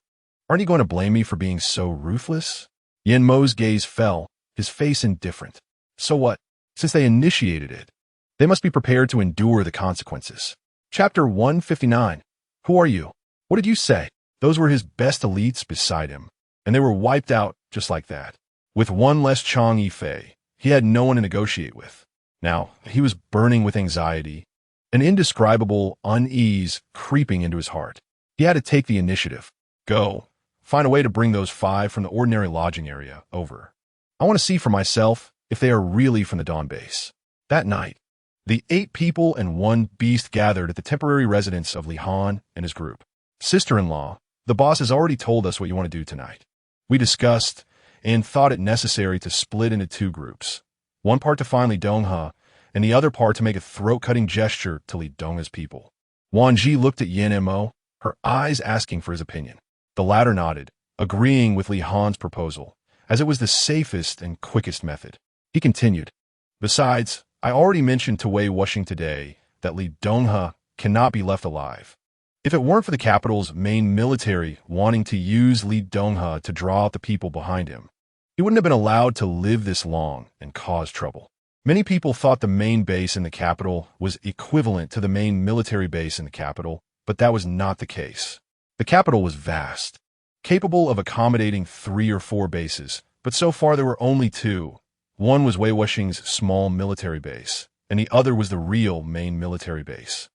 Aren't you going to blame me for being so ruthless? Yan Mo's gaze fell, his face indifferent. So what? Since they initiated it, they must be prepared to endure the consequences. Chapter 159. Who are you? What did you say? Those were his best elites beside him, and they were wiped out just like that. With one less Chang Yifei, he had no one to negotiate with. Now, he was burning with anxiety, an indescribable unease creeping into his heart. He had to take the initiative. Go. Find a way to bring those 5 from the ordinary lodging area over. I want to see for myself if they are really from the Dawn base. That night, the 8 people and 1 beast gathered at the temporary residence of Li Han and his group. Sister-in-law, the boss has already told us what you want to do tonight. We discussed and thought it necessary to split into 2 groups. One part to find Li Donghe, and the other part to make a throat-cutting gesture to Li Donghe's people. Wan Zhi looked at Yan Mo, her eyes asking for his opinion. The latter nodded, agreeing with Li Han's proposal, as it was the safest and quickest method. He continued, Besides, I already mentioned to Wei Wuxing today that Li Donghe cannot be left alive. If it weren't for the capital's main military wanting to use Li Donghe to draw out the people behind him, he wouldn't have been allowed to live this long and cause trouble. Many people thought the main base in the capital was equivalent to the main military base in the capital, but that was not the case. The capital was vast, capable of accommodating 3 or 4 bases, but so far there were only 2. One was Wei Wuxing's small military base, and the other was the real main military base.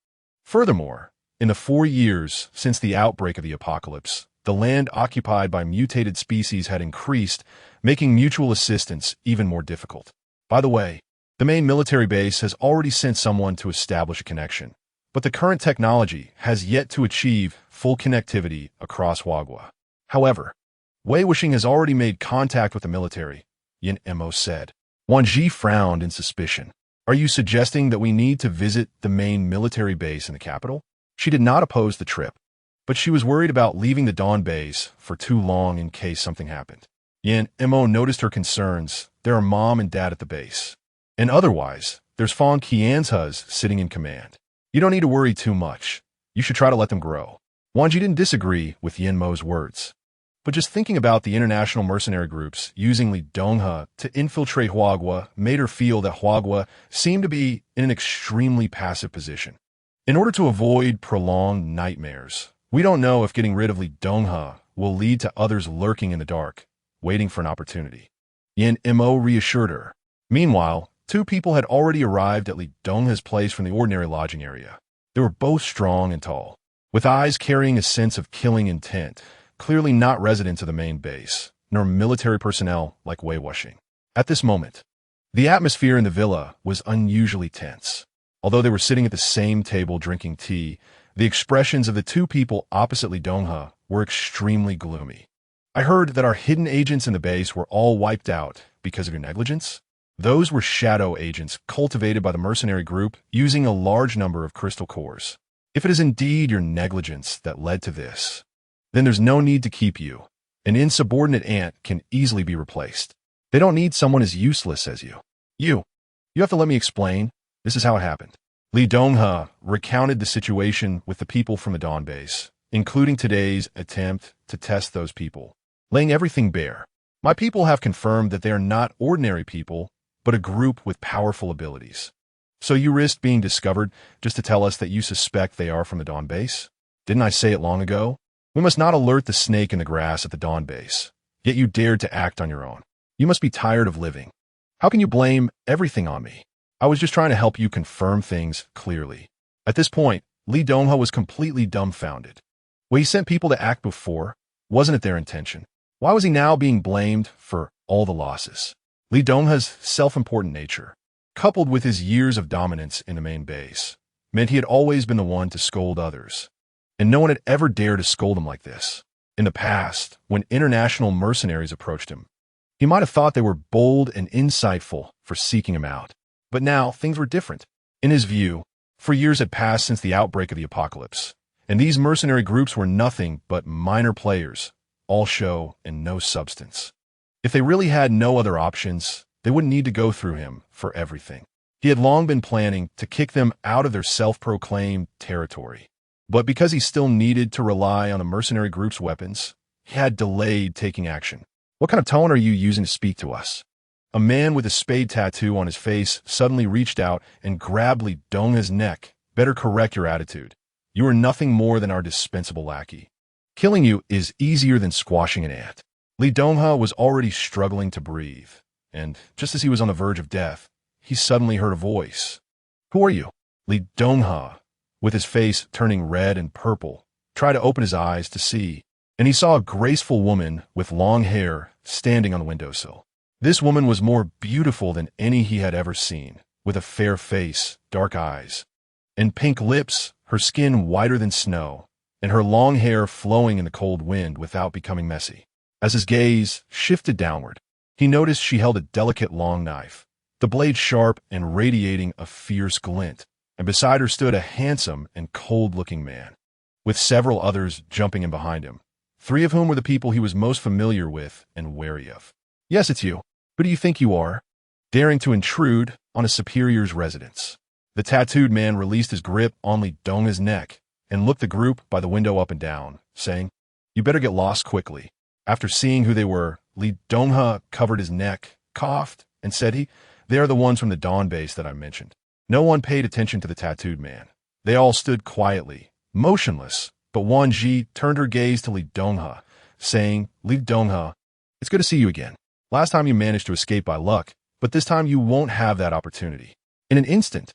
Furthermore, in the 4 years since the outbreak of the apocalypse, the land occupied by mutated species had increased, making mutual assistance even more difficult. By the way, the main military base has already sent someone to establish a connection, but the current technology has yet to achieve full connectivity across Huagua. However, Wei Wuxing has already made contact with the military, Yin Mo said. Wan Zhi frowned in suspicion. Are you suggesting that we need to visit the main military base in the capital? She did not oppose the trip, but she was worried about leaving the Dawn base for too long in case something happened. Yin Mo noticed her concerns. There are mom and dad at the base. And otherwise, there's Fang Qianzhe's sitting in command. You don't need to worry too much. You should try to let them grow. Wan Zhi didn't disagree with Yin Mo's words. But just thinking about the international mercenary groups using Li Donghe to infiltrate Huagua made her feel that Huagua seemed to be in an extremely passive position. In order to avoid prolonged nightmares, we don't know if getting rid of Li Donghe will lead to others lurking in the dark, waiting for an opportunity. Yin Mo reassured her. Meanwhile, two people had already arrived at Li Donghe's place from the ordinary lodging area. They were both strong and tall, with eyes carrying a sense of killing intent, clearly not residents of the main base, nor military personnel like Wei Wuxing. At this moment, the atmosphere in the villa was unusually tense. Although they were sitting at the same table drinking tea, the expressions of the two people opposite Li Donghe were extremely gloomy. I heard that our hidden agents in the base were all wiped out because of your negligence. Those were shadow agents cultivated by the mercenary group using a large number of crystal cores. If it is indeed your negligence that led to this, then there's no need to keep you. An insubordinate ant can easily be replaced. They don't need someone as useless as you. You have to let me explain. This is how it happened. Li Donghe recounted the situation with the people from the Dawn base, including today's attempt to test those people, laying everything bare. My people have confirmed that they are not ordinary people, but a group with powerful abilities. So you risked being discovered just to tell us that you suspect they are from the Dawn base? Didn't I say it long ago? We must not alert the snake in the grass at the Dawn base. Yet you dared to act on your own. You must be tired of living. How can you blame everything on me? I was just trying to help you confirm things clearly. At this point, Li Donghe was completely dumbfounded. When he sent people to act before, wasn't it their intention? Why was he now being blamed for all the losses? Li Donghe's self-important nature, coupled with his years of dominance in the main base, meant he had always been the one to scold others. And no one had ever dared to scold him like this. In the past, when international mercenaries approached him, he might have thought they were bold and insightful for seeking him out. But now, things were different. In his view, for years had passed since the outbreak of the apocalypse, and these mercenary groups were nothing but minor players, all show and no substance. If they really had no other options, they wouldn't need to go through him for everything. He had long been planning to kick them out of their self-proclaimed territory. But because he still needed to rely on the mercenary group's weapons, he had delayed taking action. What kind of tone are you using to speak to us? A man with a spade tattoo on his face suddenly reached out and grabbed Li Donghe's neck. Better correct your attitude. You are nothing more than our dispensable lackey. Killing you is easier than squashing an ant. Li Donghe was already struggling to breathe, and just as he was on the verge of death, he suddenly heard a voice. Who are you? Li Donghe, with his face turning red and purple, tried to open his eyes to see, and he saw a graceful woman with long hair standing on the windowsill. This woman was more beautiful than any he had ever seen, with a fair face, dark eyes, and pink lips, her skin whiter than snow, and her long hair flowing in the cold wind without becoming messy. As his gaze shifted downward, he noticed she held a delicate long knife, the blade sharp and radiating a fierce glint, and beside her stood a handsome and cold-looking man, with several others jumping in behind him, 3 of whom were the people he was most familiar with and wary of. Yes, it's you. Who do you think you are? Daring to intrude on a superior's residence. The tattooed man released his grip on Li Donghe's neck and looked the group by the window up and down, saying, You better get lost quickly. After seeing who they were, Li Donghe covered his neck, coughed, and said they are the ones from the Dawn base that I mentioned. No one paid attention to the tattooed man. They all stood quietly, motionless, but Wan Zhi turned her gaze to Li Donghe, saying, Li Donghe, it's good to see you again. Last time you managed to escape by luck, but this time you won't have that opportunity. In an instant,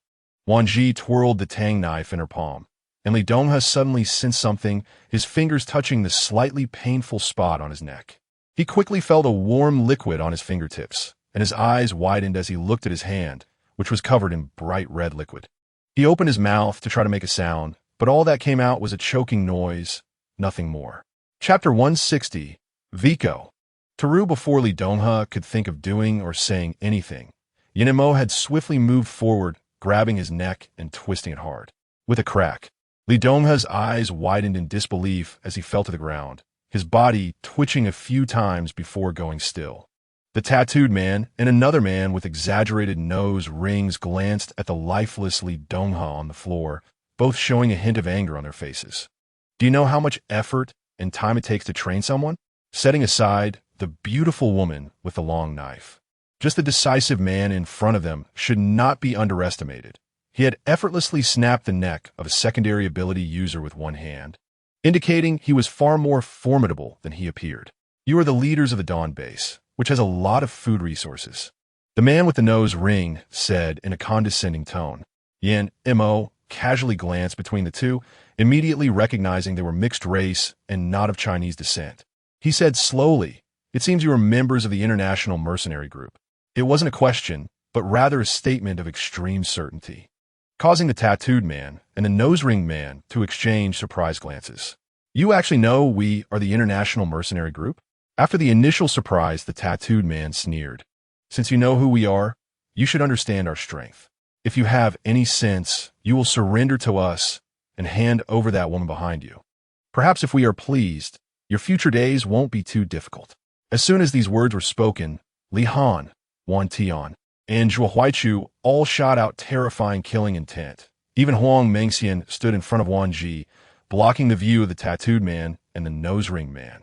Wan Zhi twirled the tang knife in her palm, and Li Donghe suddenly sensed something, his fingers touching the slightly painful spot on his neck. He quickly felt a warm liquid on his fingertips, and his eyes widened as he looked at his hand, which was covered in bright red liquid. He opened his mouth to try to make a sound, but all that came out was a choking noise, nothing more. Chapter 160, Vico. Taru before Li Donghe could think of doing or saying anything. Yanemo had swiftly moved forward, grabbing his neck and twisting it hard. With a crack, Li Donghe's eyes widened in disbelief as he fell to the ground, his body twitching a few times before going still. The tattooed man and another man with exaggerated nose rings glanced at the lifeless Li Donghe on the floor, both showing a hint of anger on their faces. Do you know how much effort and time it takes to train someone? Setting aside the beautiful woman with the long knife, just the decisive man in front of them should not be underestimated. He had effortlessly snapped the neck of a secondary ability user with one hand, indicating he was far more formidable than he appeared. You are the leaders of the Dawn base, which has a lot of food resources. The man with the nose ring said in a condescending tone. Yan Mo casually glanced between the two, immediately recognizing they were mixed race and not of Chinese descent. He said slowly, "It seems you are members of the International Mercenary Group." It wasn't a question, but rather a statement of extreme certainty, causing the tattooed man and the nose ring man to exchange surprised glances. You actually know we are the International Mercenary Group? After the initial surprise, the tattooed man sneered. Since you know who we are, you should understand our strength. If you have any sense, you will surrender to us and hand over that woman behind you. Perhaps if we are pleased, your future days won't be too difficult. As soon as these words were spoken, Li Han, Wan Tian, and Zhuo Huaichu all shot out terrifying killing intent. Even Huang Mengxian stood in front of Wan Zhi, blocking the view of the tattooed man and the nose ring man,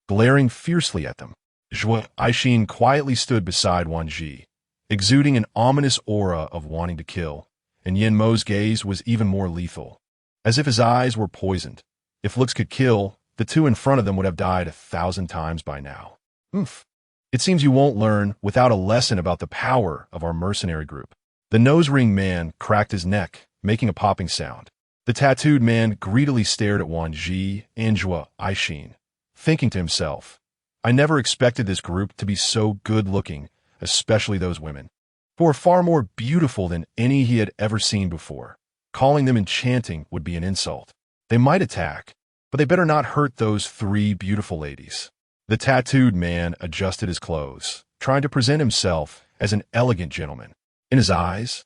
glaring fiercely at them. Zhuo Aishin quietly stood beside Wan Zhi, exuding an ominous aura of wanting to kill, and Yin Mo's gaze was even more lethal, as if his eyes were poisoned. If looks could kill, the two in front of them would have died 1,000 times by now. Oomph. It seems you won't learn without a lesson about the power of our mercenary group. The nose ring man cracked his neck, making a popping sound. The tattooed man greedily stared at Wan Zhi and Zhuo Aishin, thinking to himself, I never expected this group to be so good-looking, especially those women, who were far more beautiful than any he had ever seen before. Calling them enchanting would be an insult. They might attack, but they better not hurt those three beautiful ladies. The tattooed man adjusted his clothes, trying to present himself as an elegant gentleman. In his eyes,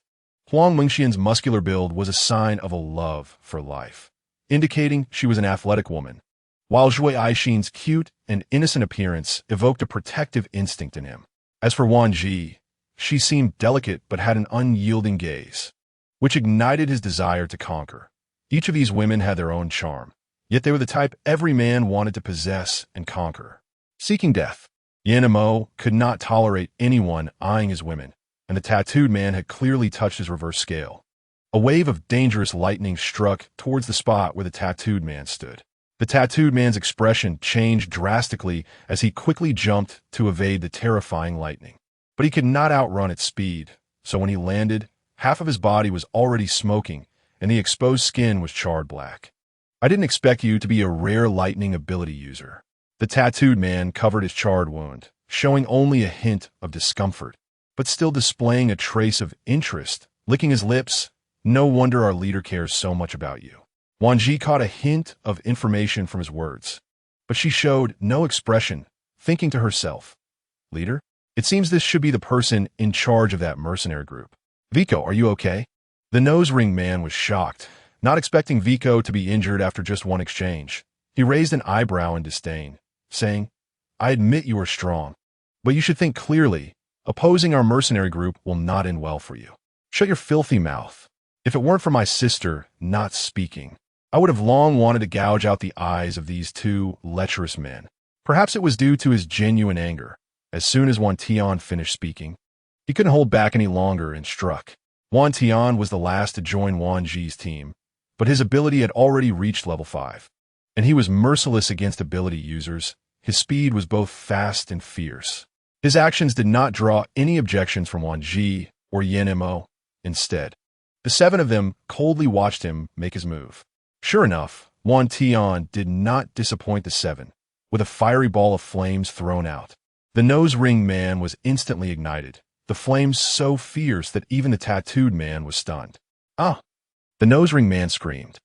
Huang Mengxian's muscular build was a sign of a love for life, indicating she was an athletic woman, while Zhuo Aishin's cute and innocent appearance evoked a protective instinct in him. As for Wan Zhi, she seemed delicate but had an unyielding gaze, which ignited his desire to conquer. Each of these women had their own charm, yet they were the type every man wanted to possess and conquer. Seeking death, Yan Mo could not tolerate anyone eyeing his women, and the tattooed man had clearly touched his reverse scale. A wave of dangerous lightning struck towards the spot where the tattooed man stood. The tattooed man's expression changed drastically as he quickly jumped to evade the terrifying lightning. But he could not outrun its speed, so when he landed, half of his body was already smoking, and the exposed skin was charred black. I didn't expect you to be a rare lightning ability user. The tattooed man covered his charred wound, showing only a hint of discomfort, but still displaying a trace of interest, licking his lips. No wonder our leader cares so much about you. Wan Zhi caught a hint of information from his words, but she showed no expression, thinking to herself, Leader? It seems this should be the person in charge of that mercenary group. Vico, are you okay? The nose ring man was shocked, not expecting Vico to be injured after just one exchange. He raised an eyebrow in disdain, saying, I admit you are strong, but you should think clearly. Opposing our mercenary group will not end well for you. Shut your filthy mouth. If it weren't for my sister not speaking, I would have long wanted to gouge out the eyes of these two lecherous men. Perhaps it was due to his genuine anger. As soon as Wan Tian finished speaking, he couldn't hold back any longer and struck. Wan Tian was the last to join Wan Zhi's team, but his ability had already reached level 5, and he was merciless against ability users. His speed was both fast and fierce. His actions did not draw any objections from Wan Zhi or Yan Mo. Instead, the 7 of them coldly watched him make his move. Sure enough, Wan Tian did not disappoint the 7, with a fiery ball of flames thrown out. The nose ring man was instantly ignited, the flames so fierce that even the tattooed man was stunned. Ah! The nose ring man screamed,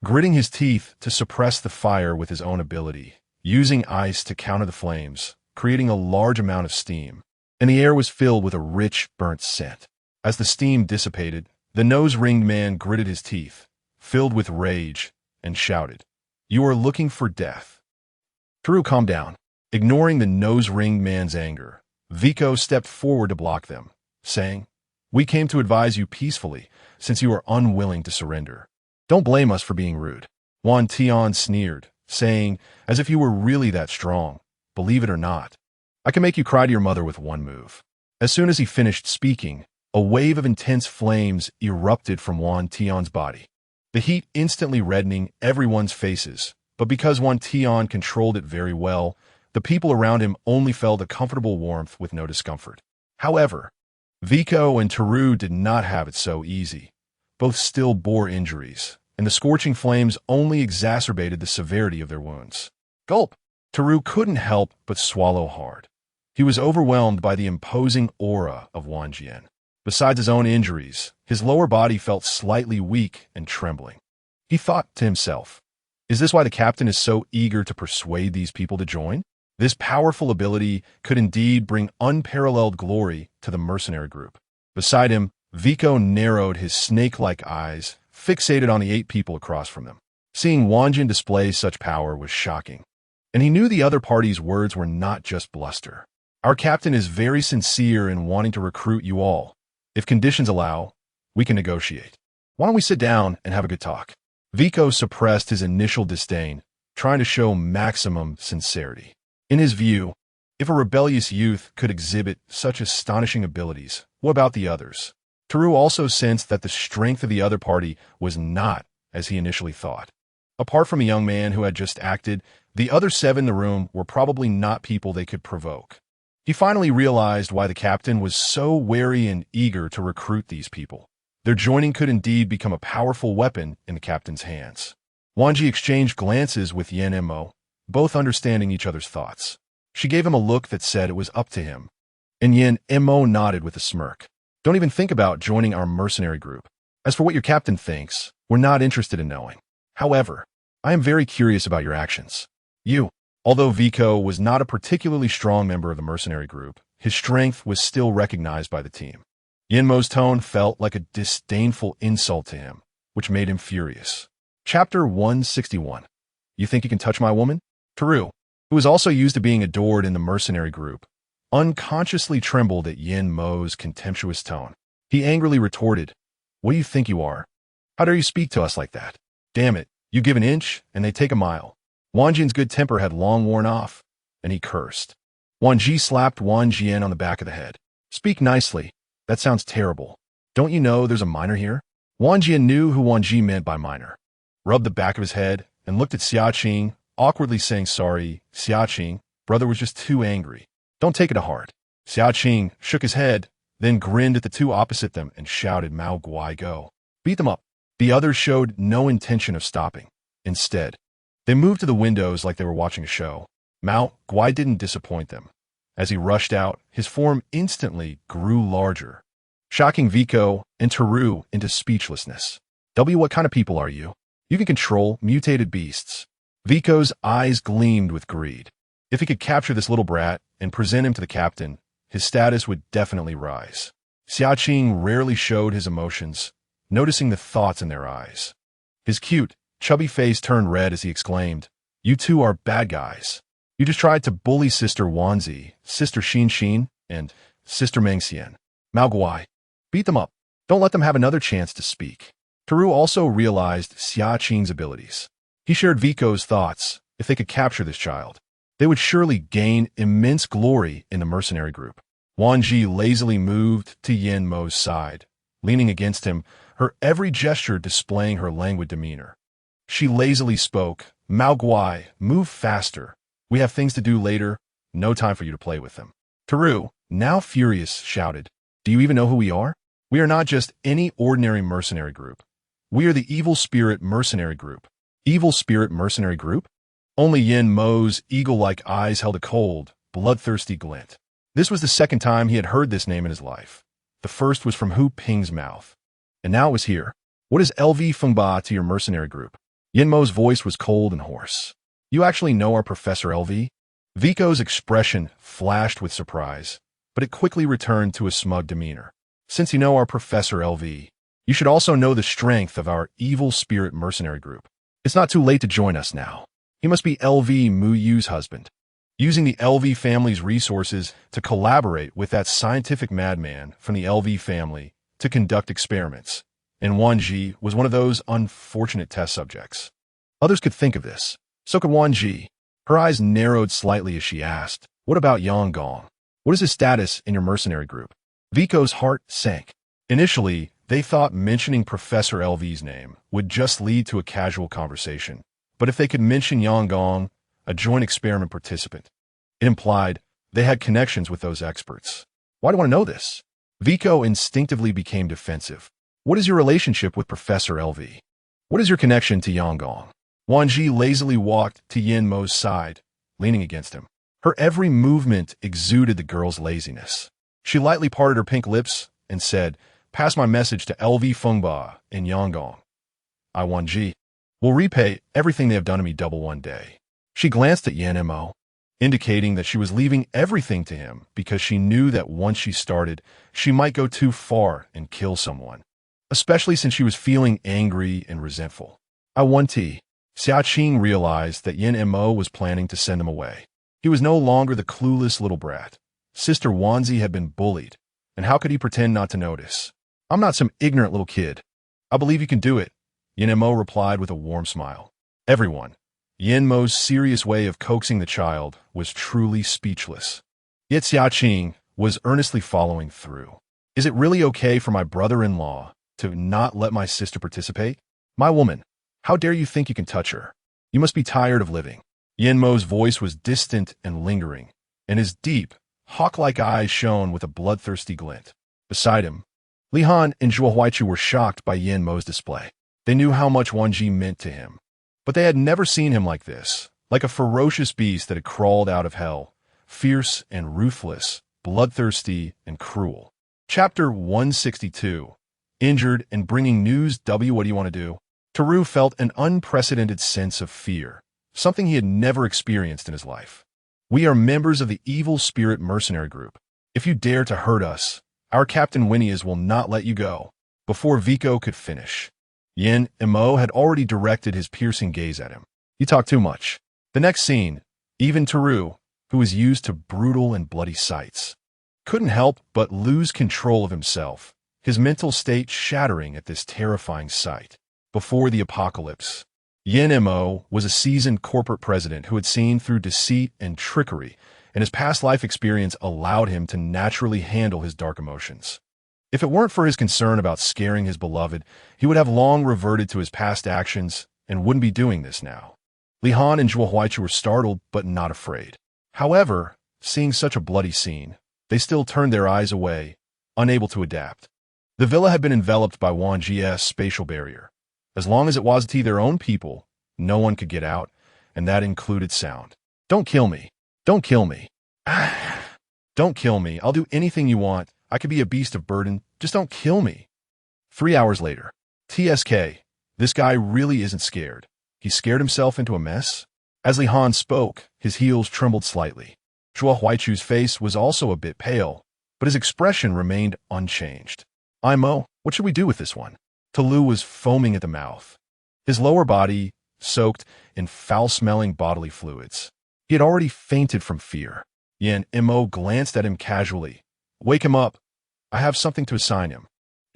gritting his teeth to suppress the fire with his own ability. using ice to counter the flames, creating a large amount of steam, and the air was filled with a rich, burnt scent. As the steam dissipated, the nose-ringed man gritted his teeth, filled with rage, and shouted, "You are looking for death." Taru calmed down. Ignoring the nose-ringed man's anger, Vico stepped forward to block them, saying, "We came to advise you peacefully, since you are unwilling to surrender. Don't blame us for being rude." Wan Zhi sneered, saying, "As if you were really that strong. Believe it or not, I can make you cry to your mother with one move." As soon as he finished speaking, a wave of intense flames erupted from Wan Zhi's body, the heat instantly reddening everyone's faces. But because Wan Zhi controlled it very well, the people around him only felt a comfortable warmth with no discomfort. However, Vico and Taru did not have it so easy. Both still bore injuries, and the scorching flames only exacerbated the severity of their wounds. Gulp! Taru couldn't help but swallow hard. He was overwhelmed by the imposing aura of Wan Zhi. Besides his own injuries, his lower body felt slightly weak and trembling. He thought to himself, "Is this why the captain is so eager to persuade these people to join? This powerful ability could indeed bring unparalleled glory to the mercenary group." Beside him, Vico narrowed his snake-like eyes, fixated on the 8 people across from them. Seeing Wan Zhi display such power was shocking, and he knew the other party's words were not just bluster. "Our captain is very sincere in wanting to recruit you all. If conditions allow, we can negotiate. Why don't we sit down and have a good talk?" Vico suppressed his initial disdain, trying to show maximum sincerity. In his view, if a rebellious youth could exhibit such astonishing abilities, what about the others? Taru also sensed that the strength of the other party was not as he initially thought. Apart from a young man who had just acted, the other 7 in the room were probably not people they could provoke. He finally realized why the captain was so wary and eager to recruit these people. Their joining could indeed become a powerful weapon in the captain's hands. Wan Zhi exchanged glances with Yen and Mo, both understanding each other's thoughts. She gave him a look that said it was up to him, and Yen and Mo nodded with a smirk. "Don't even think about joining our mercenary group. As for what your captain thinks, we're not interested in knowing. However, I am very curious about your actions. Although Vico was not a particularly strong member of the mercenary group, his strength was still recognized by the team. Yen Mo's tone felt like a disdainful insult to him, which made him furious. Chapter 161. You think you can touch my woman? Taru, who was also used to being adored in the mercenary group, unconsciously trembled at Yen Mo's contemptuous tone. He angrily retorted, "What do you think you are? How dare you speak to us like that? Damn it, you give an inch, and they take a mile." Wan Zhi's good temper had long worn off, and he cursed. Wan Zhi slapped Wan Zhi on the back of the head. "Speak nicely. That sounds terrible. Don't you know there's a minor here?" Wan Zhi knew who Wan Zhi meant by minor. Rubbed the back of his head and looked at Xiaqing, awkwardly saying sorry. "Xiaqing, brother was just too angry. Don't take it to heart." Xiaqing shook his head, then grinned at the 2 opposite them and shouted, "Mao Guai, go. Beat them up." The others showed no intention of stopping. Instead, they moved to the windows like they were watching a show. Mao Guai didn't disappoint them. As he rushed out, his form instantly grew larger, shocking Vico and Taru into speechlessness. What kind of people are you? You can control mutated beasts." Vico's eyes gleamed with greed. If he could capture this little brat and present him to the captain, his status would definitely rise. Xiaqing rarely showed his emotions, noticing the thoughts in their eyes. His cute, chubby face turned red as he exclaimed, "You two are bad guys. You just tried to bully Sister Wan Zhi, Sister Xin, and Sister Mengxian. Mao Guai, beat them up. Don't let them have another chance to speak." Taru also realized Xiaqing's abilities. He shared Vico's thoughts. If they could capture this child, they would surely gain immense glory in the mercenary group. Wan Zhi lazily moved to Yen Mo's side, leaning against him, her every gesture displaying her languid demeanor. She lazily spoke, "Mao Guai, move faster. We have things to do later. No time for you to play with them." Taru, now furious, shouted, "Do you even know who we are? We are not just any ordinary mercenary group. We are the Evil Spirit Mercenary Group." Evil Spirit Mercenary Group? Only Yen Mo's eagle-like eyes held a cold, bloodthirsty glint. This was the second time he had heard this name in his life. The first was from Hu Ping's mouth. And now it was here. "What is LV Fengba to your mercenary group?" Yen Mo's voice was cold and hoarse. You actually know our Professor LV? Vico's expression flashed with surprise, but it quickly returned to a smug demeanor. Since you know our Professor LV, you should also know the strength of our evil spirit mercenary group. It's not too late to join us now. He must be LV Mu Yu's husband, using the LV family's resources to collaborate with that scientific madman from the LV family to conduct experiments. And Wan Zhi was one of those unfortunate test subjects. Others could think of this. So could Wan Zhi. Her eyes narrowed slightly as she asked, "What about Yang Gong? What is his status in your mercenary group?" Vico's heart sank. Initially, they thought mentioning Professor LV's name would just lead to a casual conversation. But if they could mention Yang Gong, a joint experiment participant, it implied they had connections with those experts. Why do I want to know this? Vico instinctively became defensive. What is your relationship with Professor LV? What is your connection to Yang Gong? Wan Zhi lazily walked to Yin Mo's side, leaning against him. Her every movement exuded the girl's laziness. She lightly parted her pink lips and said, "Pass my message to LV Fengba and Yang Gong. I, Wan Zhi, will repay everything they have done to me double one day." She glanced at Yin Mo, indicating that she was leaving everything to him because she knew that once she started, she might go too far and kill someone, especially since she was feeling angry and resentful. I want tea. Xiaqing realized that Yin Mo was planning to send him away. He was no longer the clueless little brat. Sister Wan Zhi had been bullied, and how could he pretend not to notice? "I'm not some ignorant little kid. I believe you can do it," Yin Mo replied with a warm smile. Everyone, Yin Mo's serious way of coaxing the child was truly speechless. Yet Xiaqing was earnestly following through. "Is it really okay for my brother-in-law to not let my sister participate? My woman, how dare you think you can touch her? You must be tired of living." Yin Mo's voice was distant and lingering, and his deep, hawk-like eyes shone with a bloodthirsty glint. Beside him, Li Han and Zhuo Huaichu were shocked by Yin Mo's display. They knew how much Wan Zhi meant to him, but they had never seen him like this, like a ferocious beast that had crawled out of hell, fierce and ruthless, bloodthirsty and cruel. Chapter 162. Injured and bringing news. What do you want to do? Taru felt an unprecedented sense of fear, something he had never experienced in his life. "We are members of the evil spirit mercenary group. If you dare to hurt us, our Captain Winias will not let you go." Before Vico could finish, Yin Mo had already directed his piercing gaze at him. "You talk too much." The next scene, even Taru, who was used to brutal and bloody sights, couldn't help but lose control of himself, his mental state shattering at this terrifying sight. Before the apocalypse, Yin Mo was a seasoned corporate president who had seen through deceit and trickery, and his past life experience allowed him to naturally handle his dark emotions. If it weren't for his concern about scaring his beloved, he would have long reverted to his past actions and wouldn't be doing this now. Li Han and Zhuo Huaichu were startled but not afraid. However, seeing such a bloody scene, they still turned their eyes away, unable to adapt. The villa had been enveloped by Wan Zhi's spatial barrier. As long as it wasn't their own people, no one could get out, and that included sound. "Don't kill me. Don't kill me. Don't kill me. I'll do anything you want. I could be a beast of burden. Just don't kill me." 3 hours later. TSK. This guy really isn't scared. He scared himself into a mess? As Li Han spoke, his heels trembled slightly. Zhuo Huaichu's face was also a bit pale, but his expression remained unchanged. "Mo, what should we do with this one?" Talu was foaming at the mouth, his lower body soaked in foul-smelling bodily fluids. He had already fainted from fear. Yin Mo glanced at him casually. "Wake him up. I have something to assign him."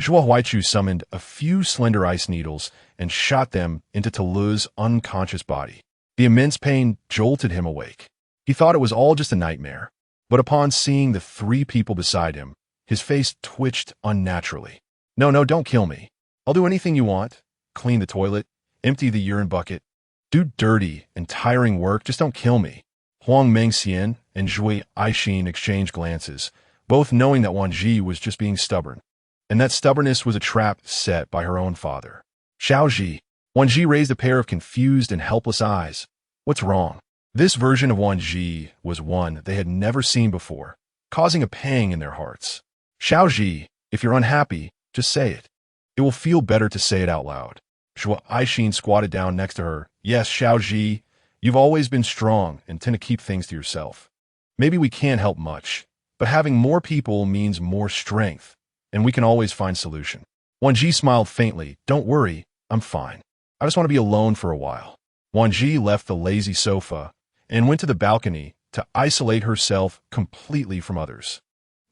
Zhuo Huaichu summoned a few slender ice needles and shot them into Talu's unconscious body. The immense pain jolted him awake. He thought it was all just a nightmare, but upon seeing the 3 people beside him, his face twitched unnaturally. No, don't kill me. I'll do anything you want. Clean the toilet, empty the urine bucket, do dirty and tiring work, just don't kill me." Huang Mengxian and Zhui Aixin exchanged glances, both knowing that Wan Zhi was just being stubborn, and that stubbornness was a trap set by her own father. "Xiao Zhi." Wan Zhi raised a pair of confused and helpless eyes. "What's wrong?" This version of Wan Zhi was one they had never seen before, causing a pang in their hearts. "Xiao Zhi, if you're unhappy, just say it. It will feel better to say it out loud." Zhuo Aixin squatted down next to her. "Yes, Xiao Zhi, You've always been strong and tend to keep things to yourself. Maybe we can't help much, but having more people means more strength, and we can always find solution. Wan Zhi smiled faintly. Don't worry, I'm fine. I just want to be alone for a while. Wan Zhi left the lazy sofa and went to the balcony to isolate herself completely from others.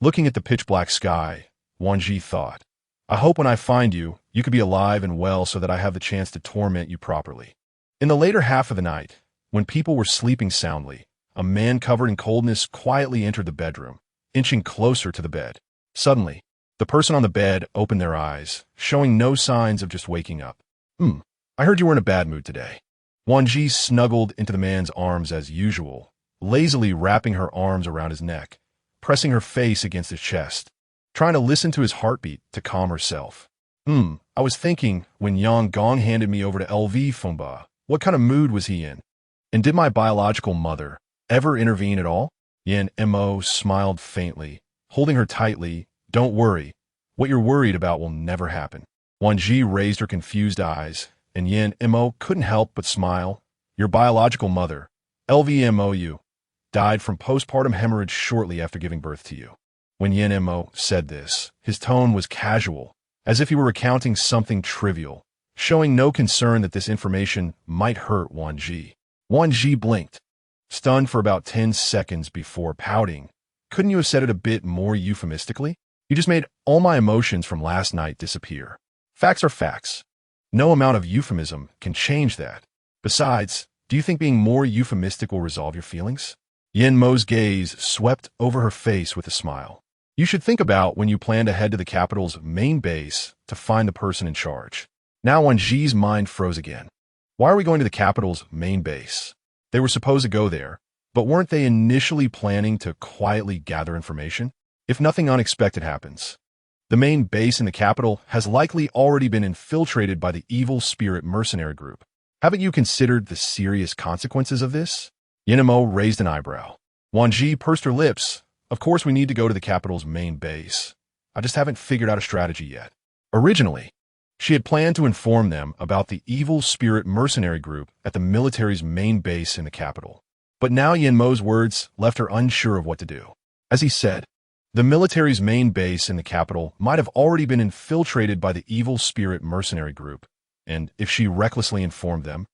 Looking at the pitch-black sky, Wan Zhi thought, I hope when I find you, you could be alive and well so that I have the chance to torment you properly. In the later half of the night, when people were sleeping soundly, a man covered in coldness quietly entered the bedroom, inching closer to the bed. Suddenly, the person on the bed opened their eyes, showing no signs of just waking up. I heard you were in a bad mood today. Wan Zhi snuggled into the man's arms as usual, lazily wrapping her arms around his neck, pressing her face against his chest, trying to listen to his heartbeat to calm herself. I was thinking when Yang Gong handed me over to LV Fengba, what kind of mood was he in? And did my biological mother ever intervene at all? Yan Mo smiled faintly, holding her tightly. Don't worry. What you're worried about will never happen. Wan Zhi raised her confused eyes, and Yan Mo couldn't help but smile. Your biological mother, LVMOU, died from postpartum hemorrhage shortly after giving birth to you. When Yan Mo said this, his tone was casual, as if he were recounting something trivial, showing no concern that this information might hurt Wan Zhi. Wan Zhi blinked, stunned for about 10 seconds before pouting. Couldn't you have said it a bit more euphemistically? You just made all my emotions from last night disappear. Facts are facts. No amount of euphemism can change that. Besides, do you think being more euphemistic will resolve your feelings? Yan Mo's gaze swept over her face with a smile. You should think about when you plan to head to the capital's main base to find the person in charge. Now Wan Zhi's mind froze again. Why are we going to the capital's main base? They were supposed to go there, but weren't they initially planning to quietly gather information? If nothing unexpected happens, the main base in the capital has likely already been infiltrated by the evil spirit mercenary group. Haven't you considered the serious consequences of this? Yan Mo raised an eyebrow. Wan Zhi pursed her lips. Of course we need to go to the capital's main base. I just haven't figured out a strategy yet. Originally, she had planned to inform them about the evil spirit mercenary group at the military's main base in the capital. But now Yan Mo's words left her unsure of what to do. As he said, the military's main base in the capital might have already been infiltrated by the evil spirit mercenary group, and if she recklessly informed them,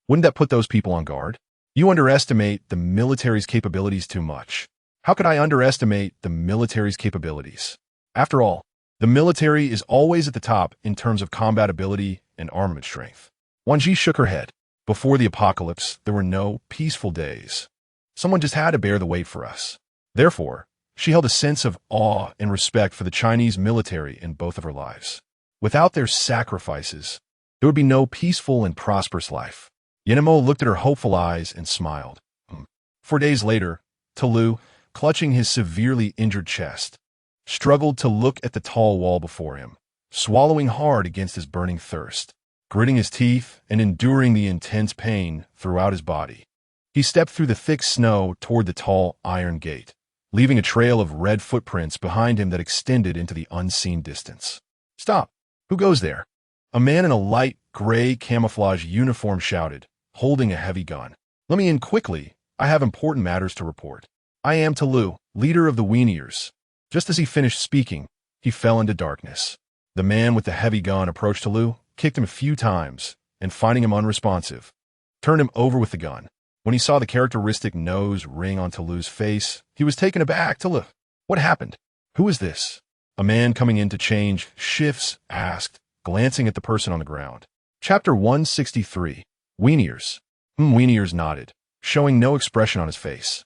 wouldn't that put those people on guard? You underestimate the military's capabilities too much. How could I underestimate the military's capabilities? After all, the military is always at the top in terms of combat ability and armament strength. Wan Zhi shook her head. Before the apocalypse, there were no peaceful days. Someone just had to bear the weight for us. Therefore, she held a sense of awe and respect for the Chinese military in both of her lives. Without their sacrifices, there would be no peaceful and prosperous life. Yan Mo looked at her hopeful eyes and smiled. 4 days later, Lu, clutching his severely injured chest, struggled to look at the tall wall before him, swallowing hard against his burning thirst, gritting his teeth and enduring the intense pain throughout his body. He stepped through the thick snow toward the tall iron gate, leaving a trail of red footprints behind him that extended into the unseen distance. Stop! Who goes there? A man in a light gray camouflage uniform shouted, holding a heavy gun. Let me in quickly. I have important matters to report. I am Lu, leader of the Weeniers. Just as he finished speaking, he fell into darkness. The man with the heavy gun approached Lu, kicked him a few times, and finding him unresponsive, turned him over with the gun. When he saw the characteristic nose ring on Lu's face, he was taken aback. Lu, what happened? Who is this? A man coming in to change shifts asked, glancing at the person on the ground. Chapter 163. Weeniers. Weeniers nodded, showing no expression on his face.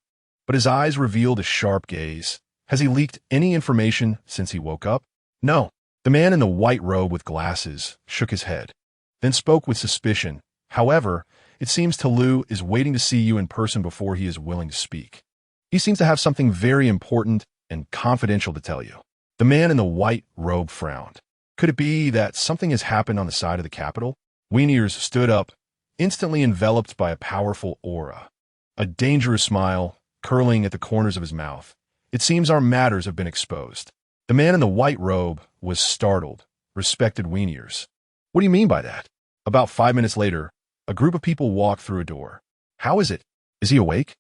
But his eyes revealed a sharp gaze. Has he leaked any information since he woke up? No. The man in the white robe with glasses shook his head, then spoke with suspicion. However, it seems Lu is waiting to see you in person before he is willing to speak. He seems to have something very important and confidential to tell you. The man in the white robe frowned. Could it be that something has happened on the side of the capital? Weeniers stood up, instantly enveloped by a powerful aura. A dangerous smile curling at the corners of his mouth. It seems our matters have been exposed. The man in the white robe was startled, respected Weeniers. What do you mean by that? About 5 minutes later, a group of people walked through a door. How is it? Is he awake?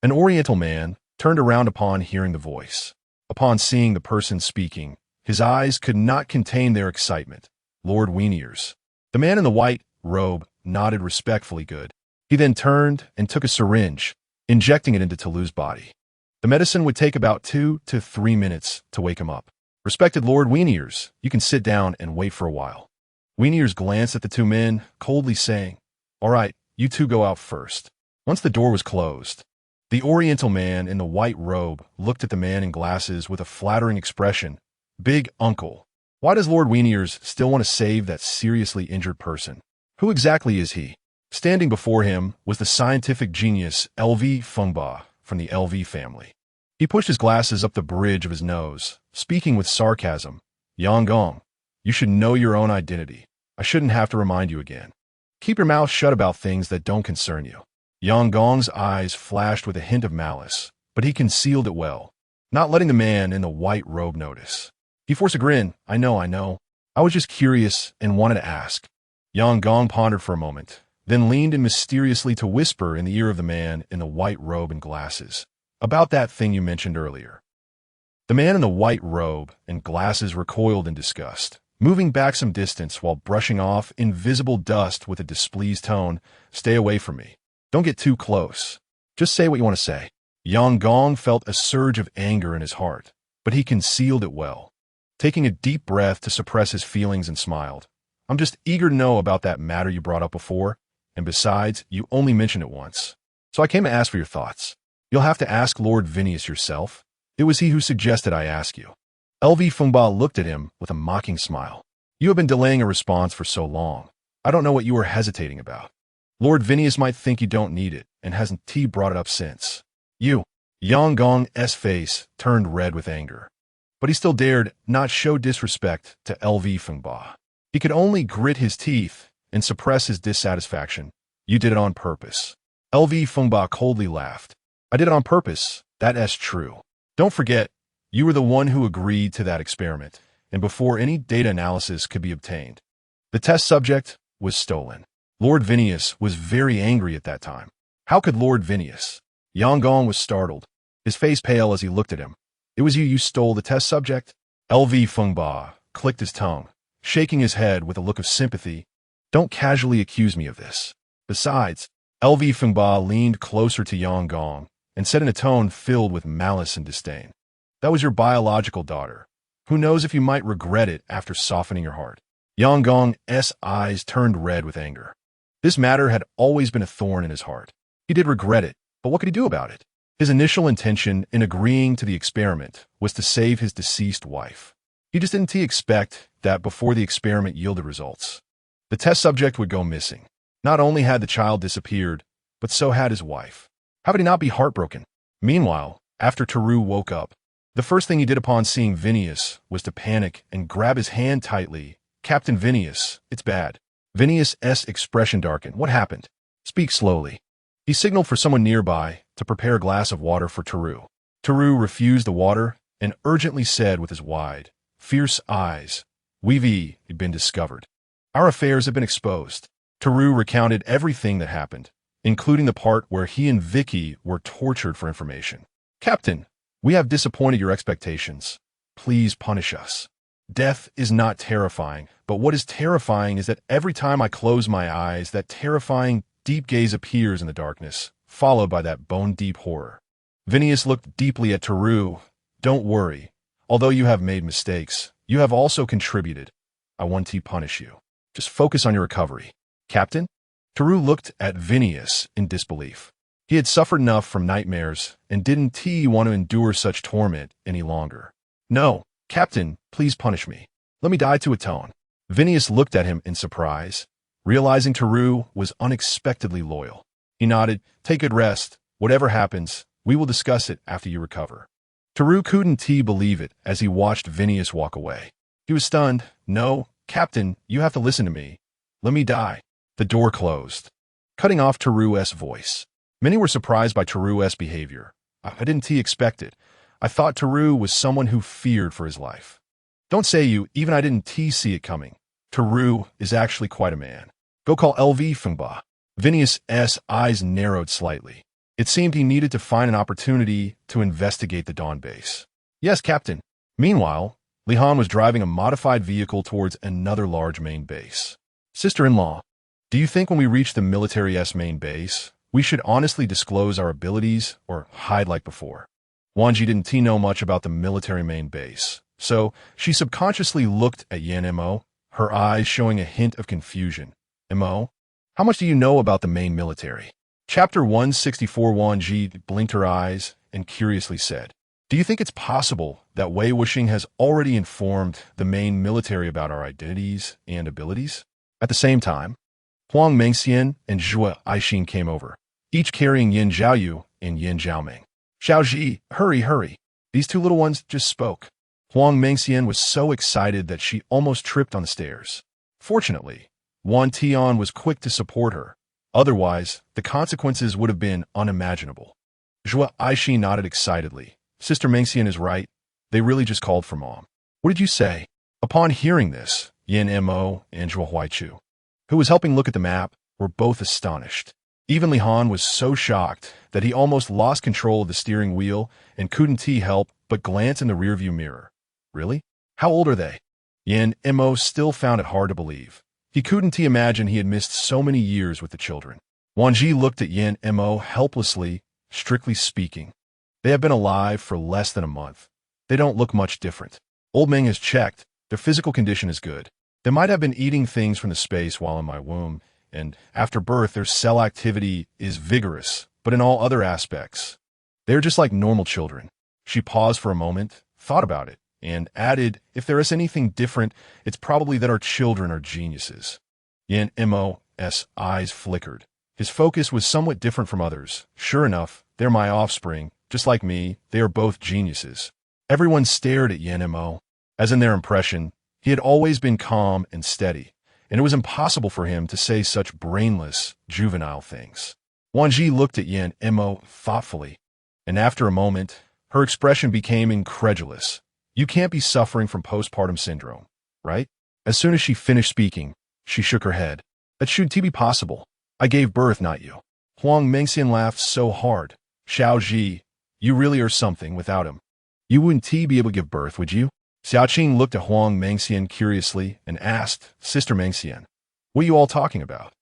An Oriental man turned around upon hearing the voice. Upon seeing the person speaking, his eyes could not contain their excitement. Lord Weniers. The man in the white robe nodded respectfully good. He then turned and took a syringe, injecting it into Toulou's body. The medicine would take about 2 to 3 minutes to wake him up. Respected Lord Weniers, you can sit down and wait for a while. Weniers glanced at the two men, coldly saying, All right, you two go out first. Once the door was closed, the Oriental man in the white robe looked at the man in glasses with a flattering expression. Big uncle, why does Lord Weniers still want to save that seriously injured person? Who exactly is he? Standing before him was the scientific genius LV Fengba from the LV family. He pushed his glasses up the bridge of his nose, speaking with sarcasm. Yang Gong, you should know your own identity. I shouldn't have to remind you again. Keep your mouth shut about things that don't concern you. Yang Gong's eyes flashed with a hint of malice, but he concealed it well, not letting the man in the white robe notice. He forced a grin. I know. I was just curious and wanted to ask. Yang Gong pondered for a moment, then leaned in mysteriously to whisper in the ear of the man in the white robe and glasses. About that thing you mentioned earlier. The man in the white robe and glasses recoiled in disgust, moving back some distance while brushing off invisible dust with a displeased tone. Stay away from me. Don't get too close. Just say what you want to say. Yang Gong felt a surge of anger in his heart, but he concealed it well, taking a deep breath to suppress his feelings and smiled. I'm just eager to know about that matter you brought up before, and besides, you only mentioned it once. So I came to ask for your thoughts. You'll have to ask Lord Vinius yourself. It was he who suggested I ask you. LV Fengba looked at him with a mocking smile. You have been delaying a response for so long. I don't know what you are hesitating about. Lord Vinius might think you don't need it, and hasn't he brought it up since? You. Yang Gong's face turned red with anger. But he still dared not show disrespect to LV Fengba. He could only grit his teeth and suppress his dissatisfaction. You did it on purpose. LV Fengba coldly laughed. I did it on purpose. That's true. Don't forget, you were the one who agreed to that experiment, and before any data analysis could be obtained. The test subject was stolen. Lord Vinius was very angry at that time. How could Lord Vinius? Yang Gong was startled, his face pale as he looked at him. It was you stole the test subject? LV Fengba clicked his tongue, shaking his head with a look of sympathy. Don't casually accuse me of this. Besides, LV Fengba leaned closer to Yang Gong and said in a tone filled with malice and disdain. That was your biological daughter. Who knows if you might regret it after softening your heart. Yang Gong's eyes turned red with anger. This matter had always been a thorn in his heart. He did regret it, but what could he do about it? His initial intention in agreeing to the experiment was to save his deceased wife. He just didn't expect that before the experiment yielded results, the test subject would go missing. Not only had the child disappeared, but so had his wife. How could he not be heartbroken? Meanwhile, after Taru woke up, the first thing he did upon seeing Vinius was to panic and grab his hand tightly. Captain Vinius, it's bad. Vinius' expression darkened. What happened? Speak slowly. He signaled for someone nearby to prepare a glass of water for Taru. Taru refused the water and urgently said with his wide, fierce eyes, We've been discovered. Our affairs have been exposed. Taru recounted everything that happened, including the part where he and Vicky were tortured for information. Captain, we have disappointed your expectations. Please punish us. Death is not terrifying, but what is terrifying is that every time I close my eyes, that terrifying, deep gaze appears in the darkness, followed by that bone-deep horror. Vinius looked deeply at Taru. Don't worry. Although you have made mistakes, you have also contributed. I want to punish you. Just focus on your recovery. Captain? Taru looked at Vinius in disbelief. He had suffered enough from nightmares, and didn't he want to endure such torment any longer? No. Captain, please punish me. Let me die to atone. Vinius looked at him in surprise, realizing Taru was unexpectedly loyal. He nodded. Take good rest. Whatever happens, we will discuss it after you recover. Taru couldn't believe it as he watched Vinius walk away. He was stunned. No, Captain, you have to listen to me. Let me die. The door closed, cutting off Taru's voice. Many were surprised by Taru's behavior. I didn't expect it. I thought Taru was someone who feared for his life. Don't say you, even I didn't see it coming. Taru is actually quite a man. Go call LV Fengba. Phineas's eyes narrowed slightly. It seemed he needed to find an opportunity to investigate the Dawn base. Yes, Captain. Meanwhile, Li Han was driving a modified vehicle towards another large main base. Sister-in-law, do you think when we reach the military's main base, we should honestly disclose our abilities or hide like before? Wan Zhi didn't know much about the military main base, so she subconsciously looked at Yan Mo, her eyes showing a hint of confusion. Mo, how much do you know about the main military? Chapter 164. Wan Zhi blinked her eyes and curiously said, do you think it's possible that Wei Wuxing has already informed the main military about our identities and abilities? At the same time, Huang Mengxian and Zhuo Aixin came over, each carrying Yin Zhaoyu and Yin Zhaoming. Xiaozhi, hurry. These two little ones just spoke. Huang Mengxian was so excited that she almost tripped on the stairs. Fortunately, Wan Tian was quick to support her. Otherwise, the consequences would have been unimaginable. Zhuo Aixin nodded excitedly. Sister Mengxian is right. They really just called for Mom. What did you say? Upon hearing this, Yin Mo and Zhuo Huaichu, who was helping look at the map, were both astonished. Even Li Han was so shocked that he almost lost control of the steering wheel and couldn't help but glance in the rearview mirror. Really? How old are they? Yin Mo still found it hard to believe. He couldn't imagine he had missed so many years with the children. Wan Zhi looked at Yin Mo helplessly. Strictly speaking, they have been alive for less than a month. They don't look much different. Old Meng has checked. Their physical condition is good. They might have been eating things from the space while in my womb, and after birth their cell activity is vigorous, but in all other aspects, they're just like normal children. She paused for a moment, thought about it, and added, if there is anything different, it's probably that our children are geniuses. Yin Mo's eyes flickered. His focus was somewhat different from others. Sure enough, they're my offspring. Just like me, they are both geniuses. Everyone stared at Yin Mo. As in their impression, he had always been calm and steady, and it was impossible for him to say such brainless, juvenile things. Wan Zhi looked at Yin Mo thoughtfully, and after a moment, her expression became incredulous. You can't be suffering from postpartum syndrome, right? As soon as she finished speaking, she shook her head. That shouldn't be possible. I gave birth, not you. Huang Mengxian laughed so hard. Xiaozhi, you really are something without him. You wouldn't be able to give birth, would you? Xiaoqing looked at Huang Mengxian curiously and asked, Sister Mengxian, what are you all talking about?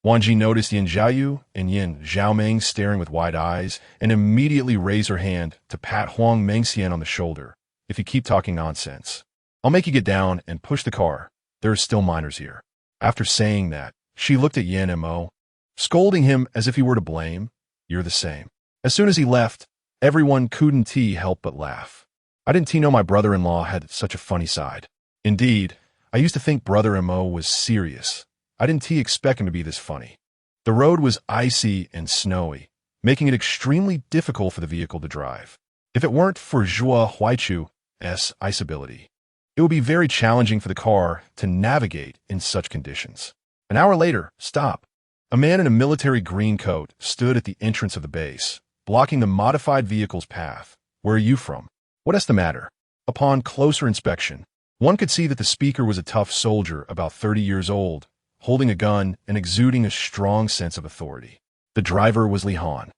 Wan Zhi noticed Yin Zhaoyu and Yin Zhaoming staring with wide eyes and immediately raised her hand to pat Huang Mengxian on the shoulder. If you keep talking nonsense, I'll make you get down and push the car. There are still minors here. After saying that, she looked at Yin Mo, scolding him as if he were to blame. You're the same. As soon as he left, everyone couldn't help but laugh. I didn't know my brother-in-law had such a funny side. Indeed, I used to think Brother Mo was serious. I didn't expect him to be this funny. The road was icy and snowy, making it extremely difficult for the vehicle to drive. If it weren't for Zhuo Huaichu's ice ability, it would be very challenging for the car to navigate in such conditions. An hour later, stop. A man in a military green coat stood at the entrance of the base, blocking the modified vehicle's path. Where are you from? What's the matter? Upon closer inspection, one could see that the speaker was a tough soldier about 30 years old, holding a gun and exuding a strong sense of authority. The driver was Li Han.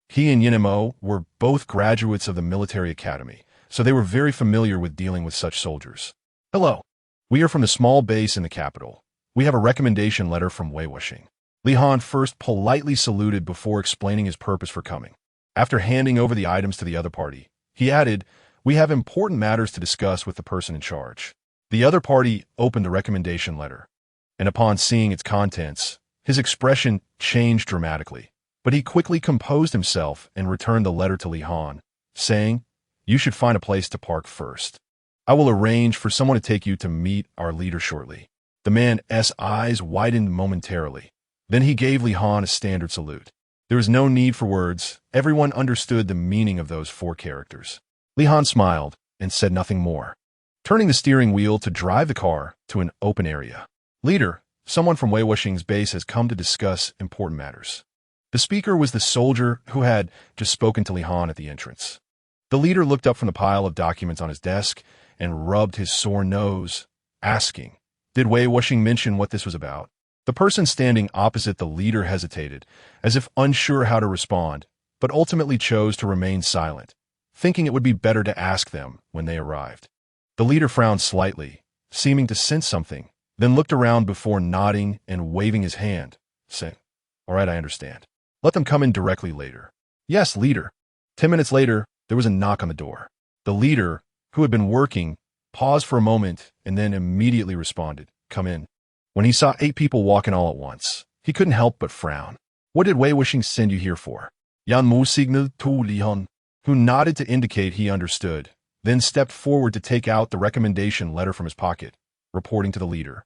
He and Yin Mo were both graduates of the military academy, so they were very familiar with dealing with such soldiers. Hello. We are from the small base in the capital. We have a recommendation letter from Wei Wuxing. Li Han first politely saluted before explaining his purpose for coming. After handing over the items to the other party, he added, we have important matters to discuss with the person in charge. The other party opened the recommendation letter, and upon seeing its contents, his expression changed dramatically. But he quickly composed himself and returned the letter to Li Han, saying, you should find a place to park first. I will arrange for someone to take you to meet our leader shortly. The man's eyes widened momentarily. Then he gave Li Han a standard salute. There was no need for words. Everyone understood the meaning of those 4 characters. Li Han smiled and said nothing more, turning the steering wheel to drive the car to an open area. Leader, someone from Wei Wuxing's base has come to discuss important matters. The speaker was the soldier who had just spoken to Li Han at the entrance. The leader looked up from the pile of documents on his desk and rubbed his sore nose, asking, did Wei Wuxing mention what this was about? The person standing opposite the leader hesitated, as if unsure how to respond, but ultimately chose to remain silent, thinking it would be better to ask them when they arrived. The leader frowned slightly, seeming to sense something, then looked around before nodding and waving his hand, saying, "All right, I understand. Let them come in directly later." "Yes, leader." 10 minutes later, there was a knock on the door. The leader, who had been working, paused for a moment and then immediately responded, "Come in." When he saw 8 people walking all at once, he couldn't help but frown. "What did Wei Wuxing send you here for?" Yan Mu signaled to Li Han, who nodded to indicate he understood, then stepped forward to take out the recommendation letter from his pocket, reporting to the leader.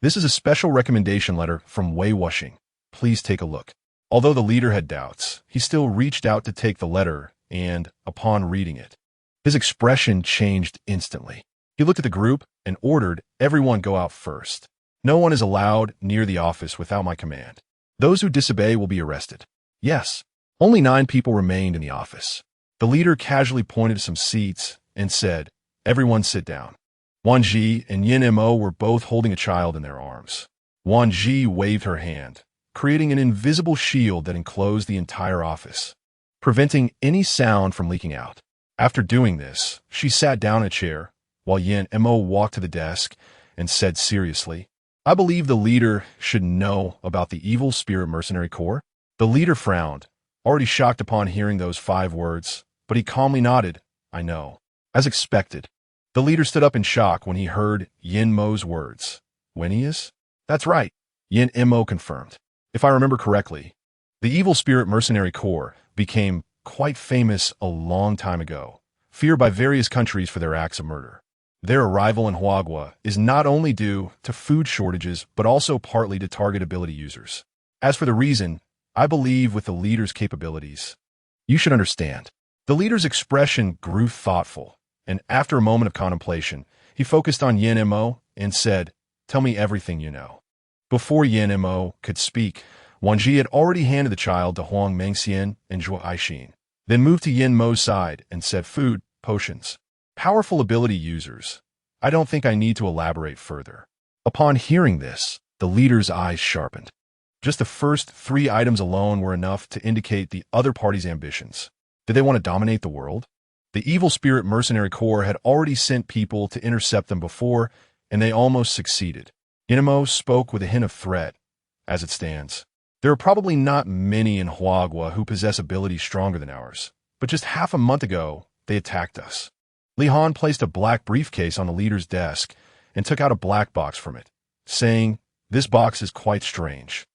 "This is a special recommendation letter from Wei Wuxing. Please take a look." Although the leader had doubts, he still reached out to take the letter and, upon reading it, his expression changed instantly. He looked at the group and ordered everyone go out first. "No one is allowed near the office without my command. Those who disobey will be arrested." Yes, only 9 people remained in the office. The leader casually pointed to some seats and said, "Everyone sit down." Wan Zhi and Yin Mo were both holding a child in their arms. Wan Zhi waved her hand, creating an invisible shield that enclosed the entire office, preventing any sound from leaking out. After doing this, she sat down in a chair, while Yin Mo walked to the desk and said seriously, "I believe the leader should know about the evil spirit mercenary corps." The leader frowned, already shocked upon hearing those 5 words, but he calmly nodded, "I know." As expected, the leader stood up in shock when he heard Yin Mo's words. "When he is?" "That's right," Yin Mo confirmed. "If I remember correctly, the evil spirit mercenary corps became quite famous a long time ago, feared by various countries for their acts of murder. Their arrival in Huagua is not only due to food shortages, but also partly to target ability users. As for the reason, I believe with the leader's capabilities, you should understand." The leader's expression grew thoughtful, and after a moment of contemplation, he focused on Yin Mo and said, "Tell me everything you know." Before Yin Mo could speak, Wan Zhi had already handed the child to Huang Mengxian and Zhuo Aixin, then moved to Yin Mo's side and said, "Food, potions, powerful ability users. I don't think I need to elaborate further." Upon hearing this, the leader's eyes sharpened. Just the first 3 items alone were enough to indicate the other party's ambitions. Did they want to dominate the world? The evil spirit mercenary corps had already sent people to intercept them before, and they almost succeeded. Yin Mo spoke with a hint of threat. "As it stands, there are probably not many in Huagua who possess abilities stronger than ours, but just half a month ago, they attacked us." Li Han placed a black briefcase on the leader's desk and took out a black box from it, saying, "This box is quite strange.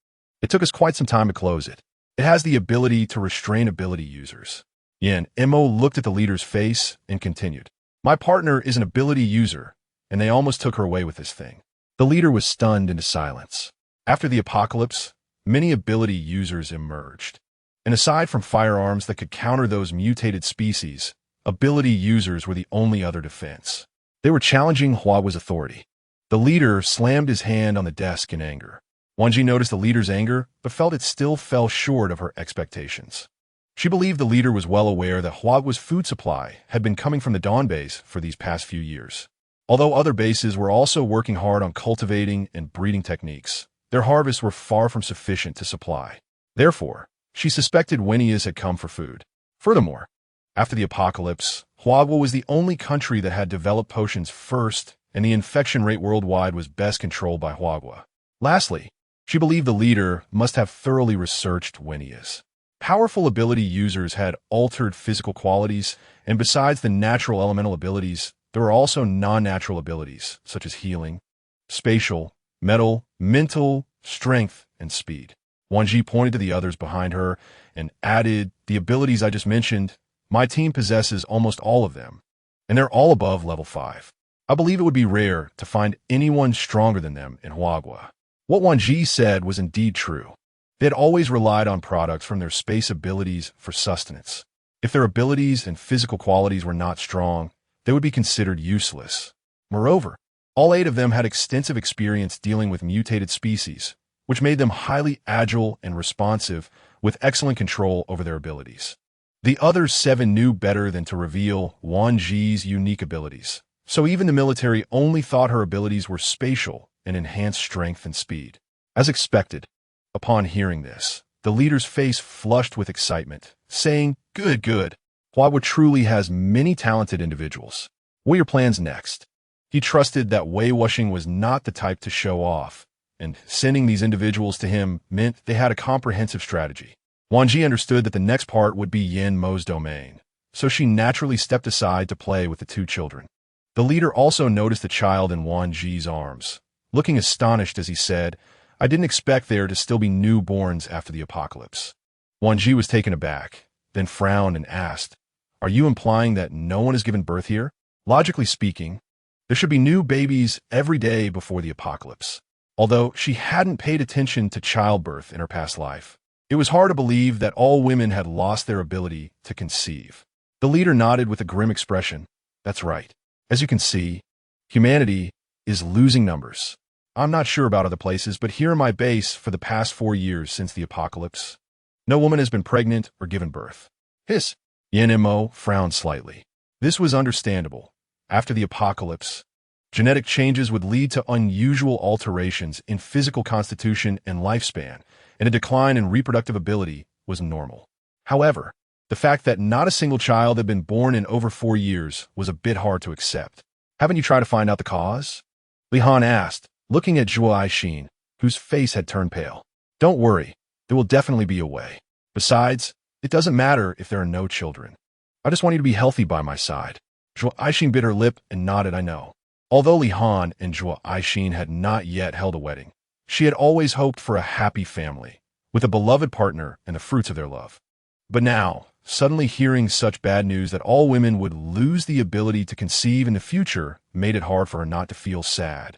It took us quite some time to close it. It has the ability to restrain ability users." Yin Mo looked at the leader's face and continued, "My partner is an ability user, and they almost took her away with this thing." The leader was stunned into silence. After the apocalypse, many ability users emerged. And aside from firearms that could counter those mutated species, ability users were the only other defense. They were challenging Huagua's authority. The leader slammed his hand on the desk in anger. Wan Zhi noticed the leader's anger, but felt it still fell short of her expectations. She believed the leader was well aware that Huagua's food supply had been coming from the Dawn base for these past few years. Although other bases were also working hard on cultivating and breeding techniques, their harvests were far from sufficient to supply. Therefore, she suspected Wenias had come for food. Furthermore, after the apocalypse, Huagua was the only country that had developed potions first, and the infection rate worldwide was best controlled by Huagua. Lastly, she believed the leader must have thoroughly researched Wenias. Powerful ability users had altered physical qualities, and besides the natural elemental abilities, there were also non-natural abilities, such as healing, spatial, metal, mental, strength, and speed. Wan Zhi pointed to the others behind her and added, "The abilities I just mentioned, my team possesses almost all of them, and they're all above level 5. I believe it would be rare to find anyone stronger than them in Huagua." What Wan Zhi said was indeed true. They had always relied on products from their space abilities for sustenance. If their abilities and physical qualities were not strong, they would be considered useless. Moreover, all 8 of them had extensive experience dealing with mutated species, which made them highly agile and responsive with excellent control over their abilities. The other 7 knew better than to reveal Wan Zhi's unique abilities, so even the military only thought her abilities were spatial and enhanced strength and speed. As expected, upon hearing this, the leader's face flushed with excitement, saying, "Good, good. Hua truly has many talented individuals. What are your plans next?" He trusted that Wei Wuxing was not the type to show off, and sending these individuals to him meant they had a comprehensive strategy. Wan Zhi understood that the next part would be Yin Mo's domain, so she naturally stepped aside to play with the two children. The leader also noticed the child in Wan Zhi's arms, looking astonished as he said, "I didn't expect there to still be newborns after the apocalypse." Wan Zhi was taken aback, then frowned and asked, "Are you implying that no one has given birth here? Logically speaking, there should be new babies every day before the apocalypse." Although she hadn't paid attention to childbirth in her past life, it was hard to believe that all women had lost their ability to conceive. The leader nodded with a grim expression. "That's right. As you can see, humanity is losing numbers. I'm not sure about other places, but here in my base for the past 4 years since the apocalypse, no woman has been pregnant or given birth." Hiss. Yin Mo frowned slightly. This was understandable. After the apocalypse, genetic changes would lead to unusual alterations in physical constitution and lifespan, and a decline in reproductive ability was normal. However, the fact that not a single child had been born in over 4 years was a bit hard to accept. "Haven't you tried to find out the cause?" Li Han asked, looking at Zhuo Aixin, whose face had turned pale. "Don't worry, there will definitely be a way. Besides, it doesn't matter if there are no children. I just want you to be healthy by my side." Zhuo Aixin bit her lip and nodded, "I know." Although Li Han and Zhuo Aixin had not yet held a wedding, she had always hoped for a happy family, with a beloved partner and the fruits of their love. But now, suddenly hearing such bad news that all women would lose the ability to conceive in the future made it hard for her not to feel sad.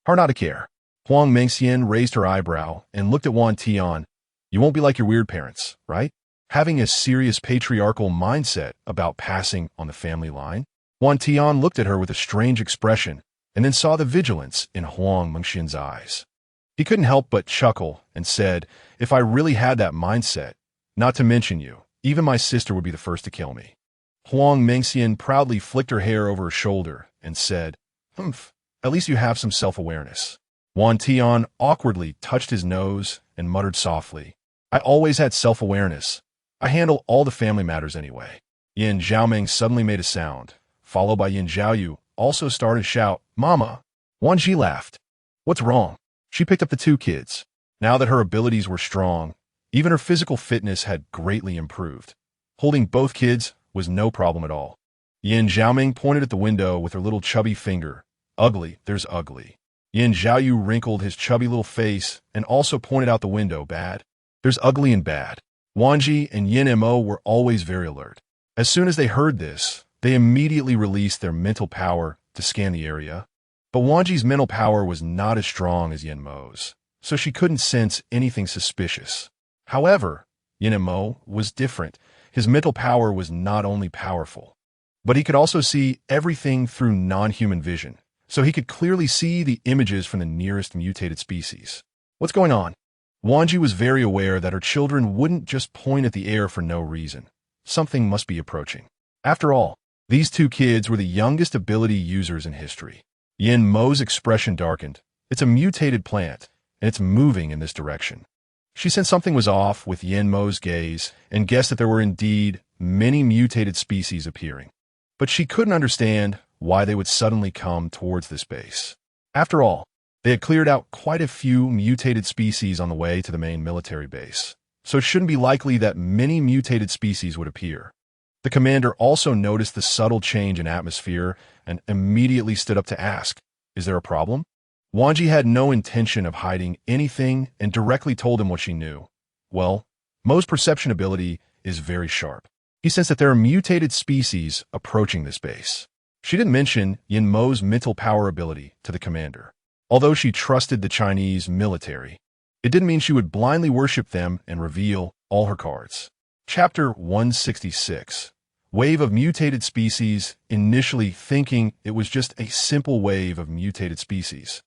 Hard not to care. Huang Mengxian raised her eyebrow and looked at Wan Tian. "You won't be like your weird parents, right? Having a serious patriarchal mindset about passing on the family line?" Wan Tian looked at her with a strange expression and then saw the vigilance in Huang Mengxian's eyes. He couldn't help but chuckle and said, "If I really had that mindset, not to mention you, even my sister would be the first to kill me." Huang Mengxian proudly flicked her hair over her shoulder and said, "Humph, at least you have some self-awareness." Wan Tian awkwardly touched his nose and muttered softly, "I always had self-awareness. I handle all the family matters anyway." Yin Zhaoming suddenly made a sound, followed by Yin Zhaoyu, also started to shout, "Mama!" Wan Zhi laughed. "What's wrong?" She picked up the two kids. Now that her abilities were strong, even her physical fitness had greatly improved. Holding both kids was no problem at all. Yin Zhaoming pointed at the window with her little chubby finger. "Ugly, there's ugly." Yin Zhaoyu wrinkled his chubby little face and also pointed out the window. "Bad? There's ugly and bad." Wan Zhi and Yin Mo were always very alert. As soon as they heard this, they immediately released their mental power to scan the area. But Wan Zhi's mental power was not as strong as Yin Mo's, so she couldn't sense anything suspicious. However, Yin Mo was different. His mental power was not only powerful, but he could also see everything through non-human vision, so he could clearly see the images from the nearest mutated species. "What's going on?" Wan Zhi was very aware that her children wouldn't just point at the air for no reason. Something must be approaching. After all, these two kids were the youngest ability users in history. Yin Mo's expression darkened. "It's a mutated plant, and it's moving in this direction." She sensed something was off with Yin Mo's gaze and guessed that there were indeed many mutated species appearing. But she couldn't understand why they would suddenly come towards this base. After all, they had cleared out quite a few mutated species on the way to the main military base, so it shouldn't be likely that many mutated species would appear. The commander also noticed the subtle change in atmosphere and immediately stood up to ask, "Is there a problem?" Wan Zhi had no intention of hiding anything and directly told him what she knew. Well, Mo's perception ability is very sharp. He sensed that there are mutated species approaching this base. She didn't mention Yin Mo's mental power ability to the commander. Although she trusted the Chinese military, it didn't mean she would blindly worship them and reveal all her cards. Chapter 166. Wave of mutated species, initially thinking it was just a simple wave of mutated species.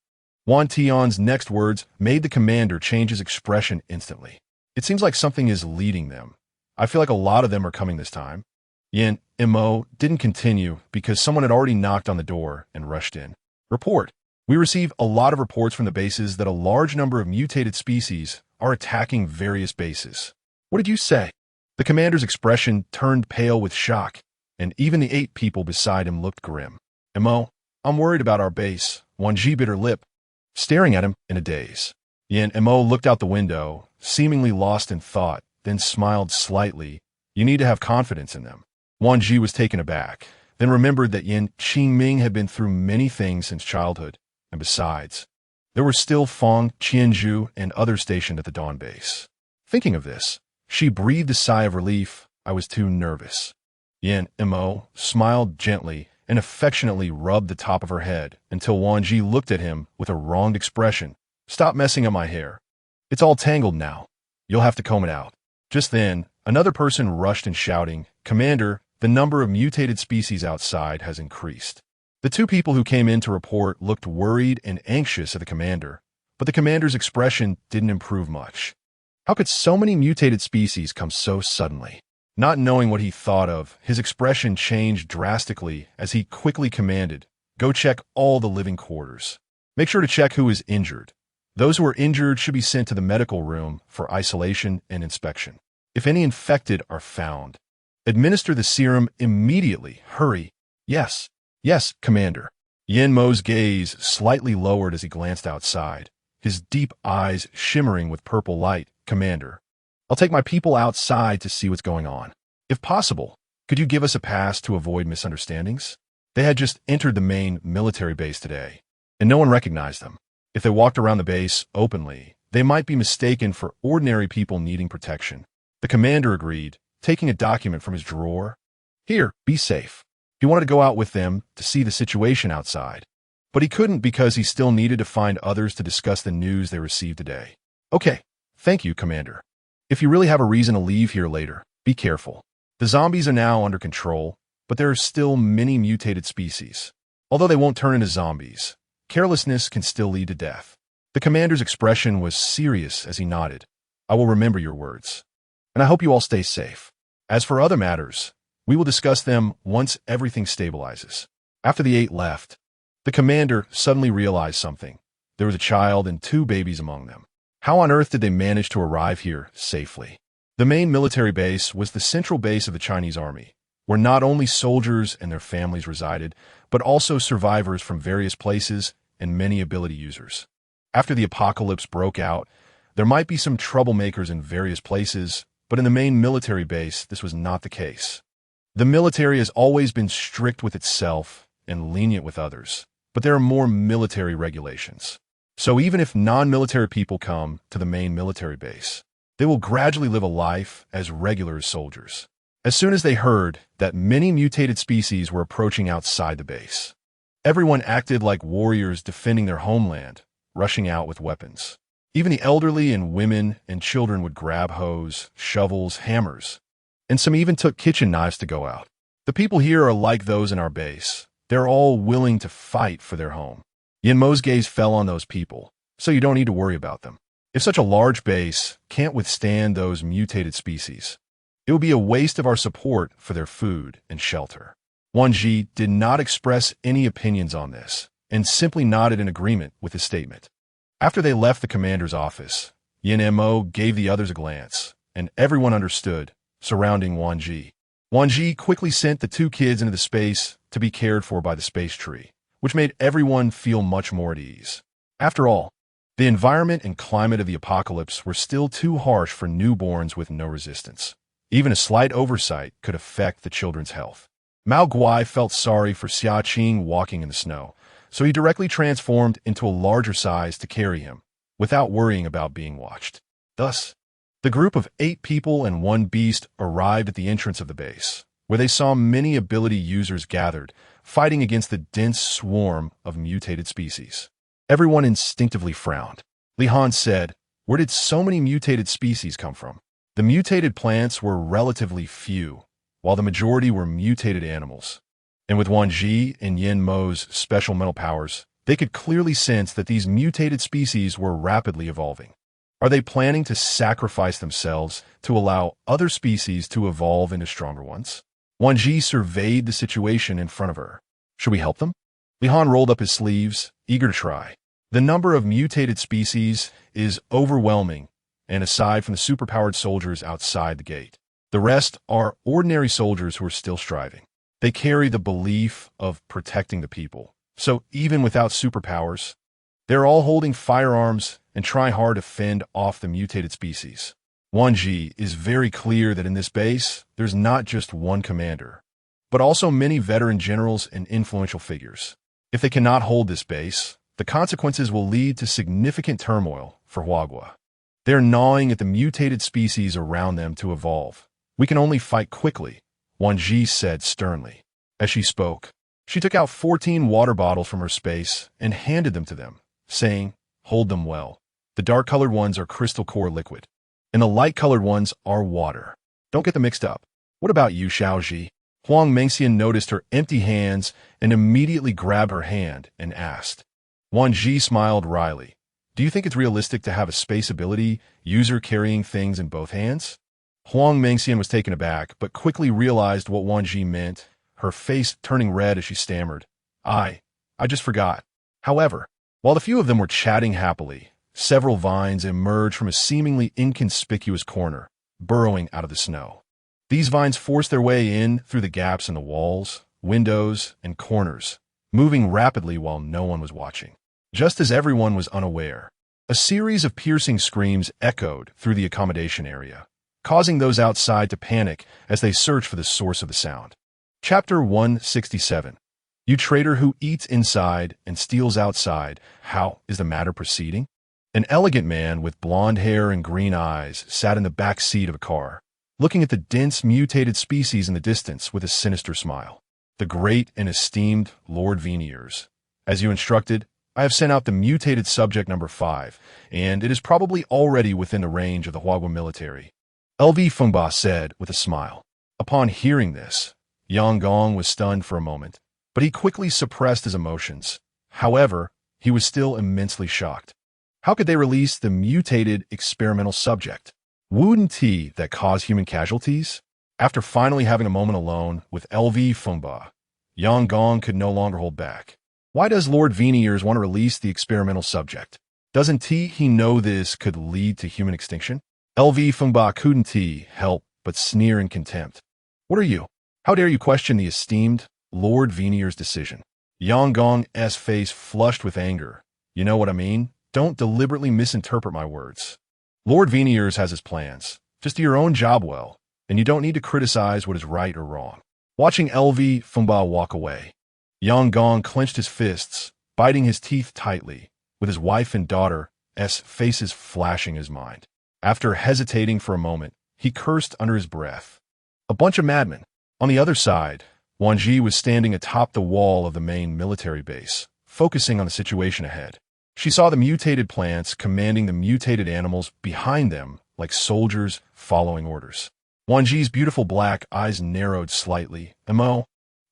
Wan Tian's next words made the commander change his expression instantly. "It seems like something is leading them. I feel like a lot of them are coming this time." Yin Mo didn't continue because someone had already knocked on the door and rushed in. "Report." We receive a lot of reports from the bases that a large number of mutated species are attacking various bases. What did you say? The commander's expression turned pale with shock, and even the 8 people beside him looked grim. Mo, I'm worried about our base. Wan Zhi bit her lip, staring at him in a daze. Yin and Mo looked out the window, seemingly lost in thought, then smiled slightly. You need to have confidence in them. Wan Zhi was taken aback, then remembered that Yin Qingming had been through many things since childhood, and besides, there were still Fong, Qianzhu, and others stationed at the Dawn base. Thinking of this, she breathed a sigh of relief. I was too nervous. Yin Mo smiled gently and affectionately rubbed the top of her head until Wan Zhi looked at him with a wronged expression. Stop messing up my hair. It's all tangled now. You'll have to comb it out. Just then, another person rushed in shouting, Commander, the number of mutated species outside has increased. The 2 people who came in to report looked worried and anxious at the commander, but the commander's expression didn't improve much. How could so many mutated species come so suddenly? Not knowing what he thought of, his expression changed drastically as he quickly commanded, Go check all the living quarters. Make sure to check who is injured. Those who are injured should be sent to the medical room for isolation and inspection. If any infected are found, administer the serum immediately. Hurry. Yes, Commander. Yin Mo's gaze slightly lowered as he glanced outside, his deep eyes shimmering with purple light. Commander, I'll take my people outside to see what's going on. If possible, could you give us a pass to avoid misunderstandings? They had just entered the main military base today, and no one recognized them. If they walked around the base openly, they might be mistaken for ordinary people needing protection. The commander agreed, taking a document from his drawer. Here, be safe. He wanted to go out with them to see the situation outside, but he couldn't because he still needed to find others to discuss the news they received today. Okay, thank you, Commander. If you really have a reason to leave here later, be careful. The zombies are now under control, but there are still many mutated species. Although they won't turn into zombies, carelessness can still lead to death. The commander's expression was serious as he nodded. I will remember your words, and I hope you all stay safe. As for other matters, we will discuss them once everything stabilizes. After the 8 left, the commander suddenly realized something. There was a child and 2 babies among them. How on earth did they manage to arrive here safely? The main military base was the central base of the Chinese army, where not only soldiers and their families resided, but also survivors from various places and many ability users. After the apocalypse broke out, there might be some troublemakers in various places, but in the main military base, this was not the case. The military has always been strict with itself and lenient with others, but there are more military regulations. So even if non-military people come to the main military base, they will gradually live a life as regular soldiers. As soon as they heard that many mutated species were approaching outside the base, everyone acted like warriors defending their homeland, rushing out with weapons. Even the elderly and women and children would grab hoes, shovels, hammers, and some even took kitchen knives to go out. The people here are like those in our base. They're all willing to fight for their home. Yin Mo's gaze fell on those people, so you don't need to worry about them. If such a large base can't withstand those mutated species, it would be a waste of our support for their food and shelter. Wan Zhi did not express any opinions on this, and simply nodded in agreement with his statement. After they left the commander's office, Yin Mo gave the others a glance, and everyone understood, surrounding Wan Zhi. Wan Zhi quickly sent the 2 kids into the space to be cared for by the space tree, which made everyone feel much more at ease. After all, the environment and climate of the apocalypse were still too harsh for newborns with no resistance. Even a slight oversight could affect the children's health. Mao Guai felt sorry for Xia Qing walking in the snow, so he directly transformed into a larger size to carry him, without worrying about being watched. Thus, the group of 8 people and 1 beast arrived at the entrance of the base, where they saw many ability users gathered, fighting against the dense swarm of mutated species. Everyone instinctively frowned. Li Han said, Where did so many mutated species come from? The mutated plants were relatively few, while the majority were mutated animals. And with Wan Zhi and Yin Mo's special mental powers, they could clearly sense that these mutated species were rapidly evolving. Are they planning to sacrifice themselves to allow other species to evolve into stronger ones? Wan Zhi surveyed the situation in front of her. Should we help them? Lihan rolled up his sleeves, eager to try. The number of mutated species is overwhelming, and aside from the superpowered soldiers outside the gate, the rest are ordinary soldiers who are still striving. They carry the belief of protecting the people. So even without superpowers, they're all holding firearms and trying hard to fend off the mutated species. Wan Zhi is very clear that in this base, there's not just one commander, but also many veteran generals and influential figures. If they cannot hold this base, the consequences will lead to significant turmoil for Huagua. They're gnawing at the mutated species around them to evolve. We can only fight quickly, Wan Zhi said sternly. As she spoke, she took out 14 water bottles from her space and handed them to them, saying, "Hold them well. The dark-colored ones are crystal core liquid, and the light-colored ones are water. Don't get them mixed up. What about you, Xiaozhi?" Huang Mengxian noticed her empty hands and immediately grabbed her hand and asked. Wan Zhi smiled wryly. "Do you think it's realistic to have a space ability user carrying things in both hands?" Huang Mengxian was taken aback, but quickly realized what Wan Zhi meant, her face turning red as she stammered. I just forgot." However, while the few of them were chatting happily, several vines emerged from a seemingly inconspicuous corner, burrowing out of the snow. These vines forced their way in through the gaps in the walls, windows, and corners, moving rapidly while no one was watching. Just as everyone was unaware, a series of piercing screams echoed through the accommodation area, causing those outside to panic as they searched for the source of the sound. Chapter 167. You traitor who eats inside and steals outside, how is the matter proceeding? An elegant man with blonde hair and green eyes sat in the back seat of a car, looking at the dense mutated species in the distance with a sinister smile. "The great and esteemed Lord Veniers, as you instructed, I have sent out the mutated subject number 5, and it is probably already within the range of the Huagua military," LV Fengba said with a smile. Upon hearing this, Yang Gong was stunned for a moment, but he quickly suppressed his emotions. However, he was still immensely shocked. How could they release the mutated experimental subject? Wouldn't tea that caused human casualties? After finally having a moment alone with LV Fengba, Yang Gong could no longer hold back. Why does Lord Veniers want to release the experimental subject? Doesn't he know this could lead to human extinction? LV Fengba couldn't help but sneer in contempt. What are you? How dare you question the esteemed Lord Veniers' decision? Yang Gong's face flushed with anger. You know what I mean? Don't deliberately misinterpret my words. Lord Veniers has his plans. Just do your own job well, and you don't need to criticize what is right or wrong. Watching LV Fengba walk away, Yang Gong clenched his fists, biting his teeth tightly, with his wife and daughter's faces flashing in his mind. After hesitating for a moment, he cursed under his breath. A bunch of madmen. On the other side, Wan Zhi was standing atop the wall of the main military base, focusing on the situation ahead. She saw the mutated plants commanding the mutated animals behind them like soldiers following orders. Wan Zhi's beautiful black eyes narrowed slightly. "Mo,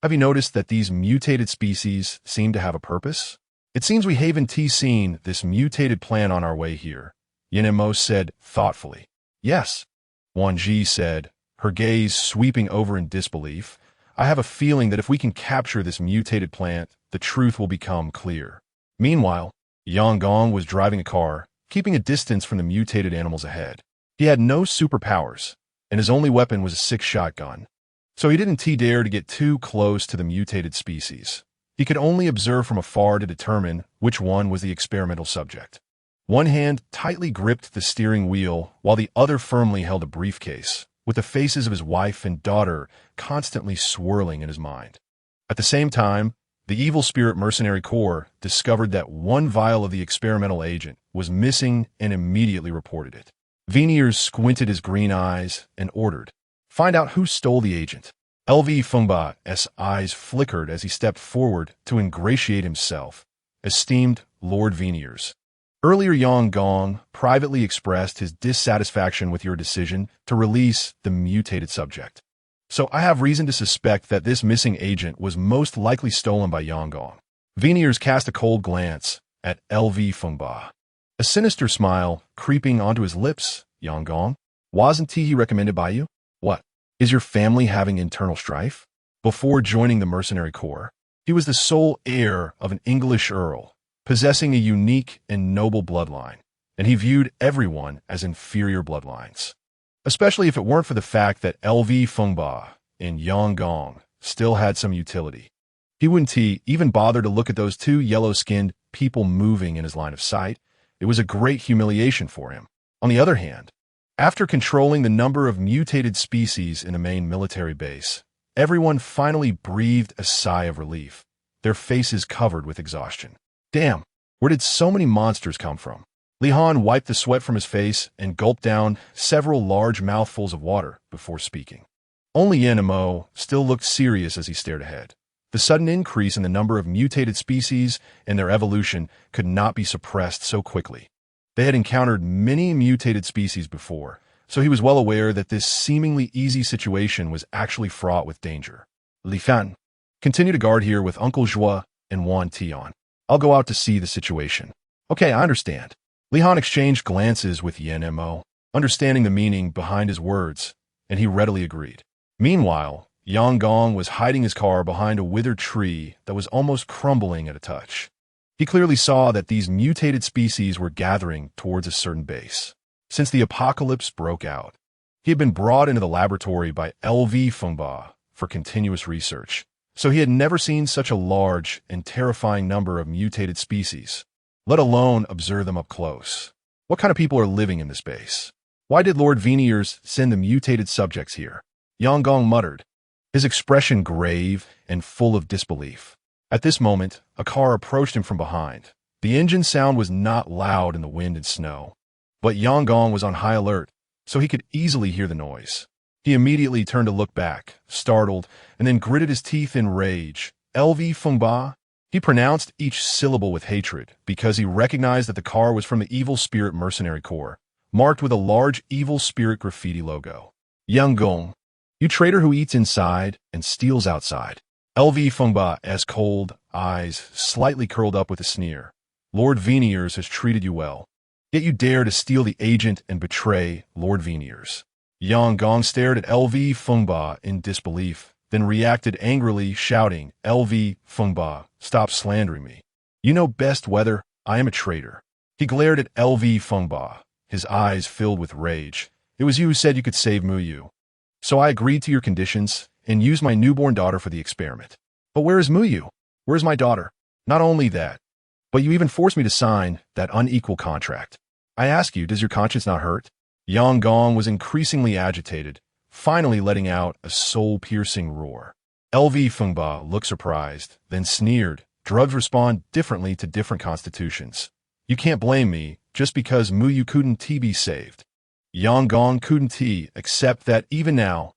have you noticed that these mutated species seem to have a purpose? It seems we haven't seen this mutated plant on our way here," Yin Mo said thoughtfully. "Yes," Wan Zhi said, her gaze sweeping over in disbelief. "I have a feeling that if we can capture this mutated plant, the truth will become clear." Meanwhile, Yang Gong was driving a car, keeping a distance from the mutated animals ahead. He had no superpowers, and his only weapon was a 6-shot gun. So he didn't dare to get too close to the mutated species. He could only observe from afar to determine which one was the experimental subject. One hand tightly gripped the steering wheel, while the other firmly held a briefcase, with the faces of his wife and daughter constantly swirling in his mind. At the same time, the Evil Spirit Mercenary Corps discovered that one vial of the experimental agent was missing and immediately reported it. Veniers squinted his green eyes and ordered, "Find out who stole the agent." LV Fengba's eyes flickered as he stepped forward to ingratiate himself. "Esteemed Lord Veniers, earlier Yang Gong privately expressed his dissatisfaction with your decision to release the mutated subject. So I have reason to suspect that this missing agent was most likely stolen by Yang Gong." Veniers cast a cold glance at LV Fengba. A sinister smile creeping onto his lips. "Yang Gong, wasn't he recommended by you? What? Is your family having internal strife? Before joining the mercenary corps?" He was the sole heir of an English earl, possessing a unique and noble bloodline, and he viewed everyone as inferior bloodlines. Especially if it weren't for the fact that LV Fengba and Yang Gong still had some utility. He wouldn't even bother to look at those two yellow-skinned people moving in his line of sight. It was a great humiliation for him. On the other hand, after controlling the number of mutated species in a main military base, everyone finally breathed a sigh of relief, their faces covered with exhaustion. Damn, where did so many monsters come from? Li Han wiped the sweat from his face and gulped down several large mouthfuls of water before speaking. Only Yin and Mo still looked serious as he stared ahead. The sudden increase in the number of mutated species and their evolution could not be suppressed so quickly. They had encountered many mutated species before, so he was well aware that this seemingly easy situation was actually fraught with danger. Li Fan, continue to guard here with Uncle Zhua and Wan Tian. I'll go out to see the situation. Okay, I understand. Li Han exchanged glances with Yin and Mo, understanding the meaning behind his words, and he readily agreed. Meanwhile, Yang Gong was hiding his car behind a withered tree that was almost crumbling at a touch. He clearly saw that these mutated species were gathering towards a certain base. Since the apocalypse broke out, he had been brought into the laboratory by LV Fengba for continuous research, so he had never seen such a large and terrifying number of mutated species, let alone observe them up close. What kind of people are living in this base? Why did Lord Veneers send the mutated subjects here? Yang Gong muttered, his expression grave and full of disbelief. At this moment, a car approached him from behind. The engine sound was not loud in the wind and snow, but Yang Gong was on high alert, so he could easily hear the noise. He immediately turned to look back, startled, and then gritted his teeth in rage. LV Fengba? He pronounced each syllable with hatred because he recognized that the car was from the Evil Spirit Mercenary Corps, marked with a large Evil Spirit graffiti logo. Yang Gong, you traitor who eats inside and steals outside. LV Fengba's cold eyes slightly curled up with a sneer. Lord Veneers has treated you well, yet you dare to steal the agent and betray Lord Veneers. Yang Gong stared at LV Fengba in disbelief, then reacted angrily, shouting, LV Fengba, stop slandering me. You know best whether I am a traitor. He glared at LV Fengba, his eyes filled with rage. It was you who said you could save Muyu. So I agreed to your conditions and used my newborn daughter for the experiment. But where is Muyu? Where is my daughter? Not only that, but you even forced me to sign that unequal contract. I ask you, does your conscience not hurt? Yang Gong was increasingly agitated, finally letting out a soul-piercing roar. LV Fengba looked surprised, then sneered. Drugs respond differently to different constitutions. You can't blame me just because Muyu couldn't be saved. Yang Gong couldn't accept that even now,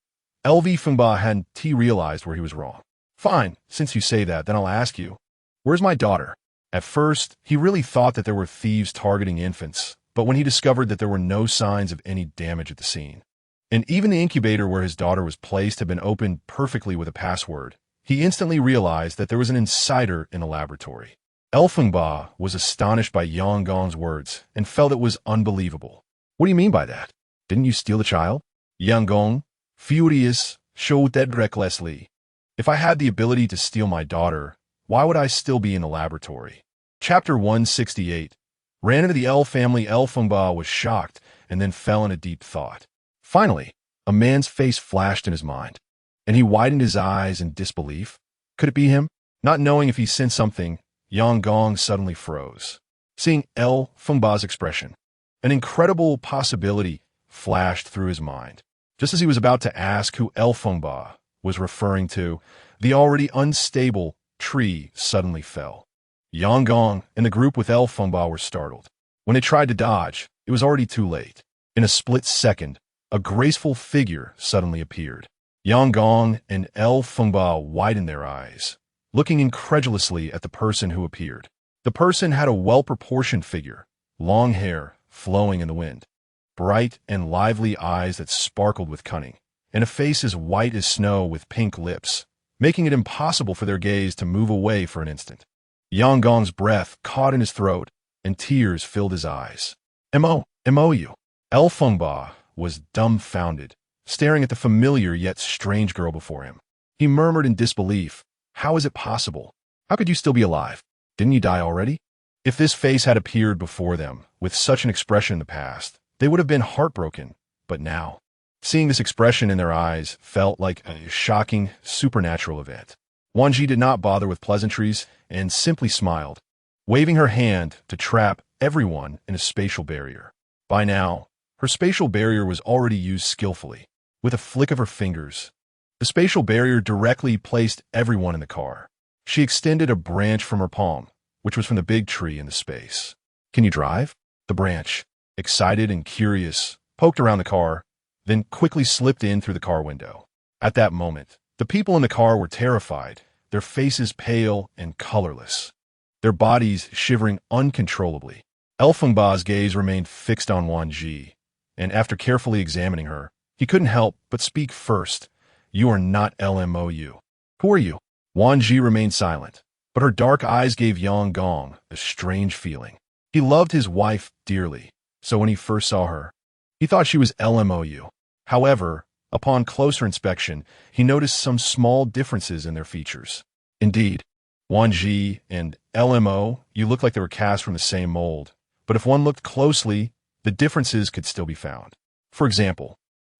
LV Fengba hadn't realized where he was wrong. Fine, since you say that, then I'll ask you, where's my daughter? At first, he really thought that there were thieves targeting infants, but when he discovered that there were no signs of any damage at the scene, and even the incubator where his daughter was placed had been opened perfectly with a password, he instantly realized that there was an insider in the laboratory. El Fengba was astonished by Yang Gong's words and felt it was unbelievable. What do you mean by that? Didn't you steal the child? Yang Gong, furious, shouted recklessly. If I had the ability to steal my daughter, why would I still be in the laboratory? Chapter 168. Ran into the L family. El Fengba was shocked and then fell in a deep thought. Finally, a man's face flashed in his mind, and he widened his eyes in disbelief. Could it be him? Not knowing if he sensed something, Yang Gong suddenly froze. Seeing El Fengba's expression, an incredible possibility flashed through his mind. Just as he was about to ask who El Fengba was referring to, the already unstable tree suddenly fell. Yang Gong and the group with El Fengba were startled. When they tried to dodge, it was already too late. In a split second, a graceful figure suddenly appeared. Yang Gong and El Fengba widened their eyes, looking incredulously at the person who appeared. The person had a well-proportioned figure, long hair flowing in the wind, bright and lively eyes that sparkled with cunning, and a face as white as snow with pink lips, making it impossible for their gaze to move away for an instant. Yang Gong's breath caught in his throat, and tears filled his eyes. M.O.U. El Fengba was dumbfounded, staring at the familiar yet strange girl before him. He murmured in disbelief, How is it possible? How could you still be alive? Didn't you die already? If this face had appeared before them with such an expression in the past, they would have been heartbroken. But now, seeing this expression in their eyes felt like a shocking, supernatural event. Wan Zhi did not bother with pleasantries and simply smiled, waving her hand to trap everyone in a spatial barrier. By now, her spatial barrier was already used skillfully. With a flick of her fingers, the spatial barrier directly placed everyone in the car. She extended a branch from her palm, which was from the big tree in the space. Can you drive? The branch, excited and curious, poked around the car, then quickly slipped in through the car window. At that moment, the people in the car were terrified, their faces pale and colorless, their bodies shivering uncontrollably. Elfengba's gaze remained fixed on Wan Zhi, and after carefully examining her, he couldn't help but speak first. You are not LMOU. Who are you? Wan Zhi remained silent, but her dark eyes gave Yang Gong a strange feeling. He loved his wife dearly, so when he first saw her, he thought she was LMOU. However, upon closer inspection, he noticed some small differences in their features. Indeed, Wan Zhi and LMOU looked like they were cast from the same mold, but if one looked closely, the differences could still be found. For example,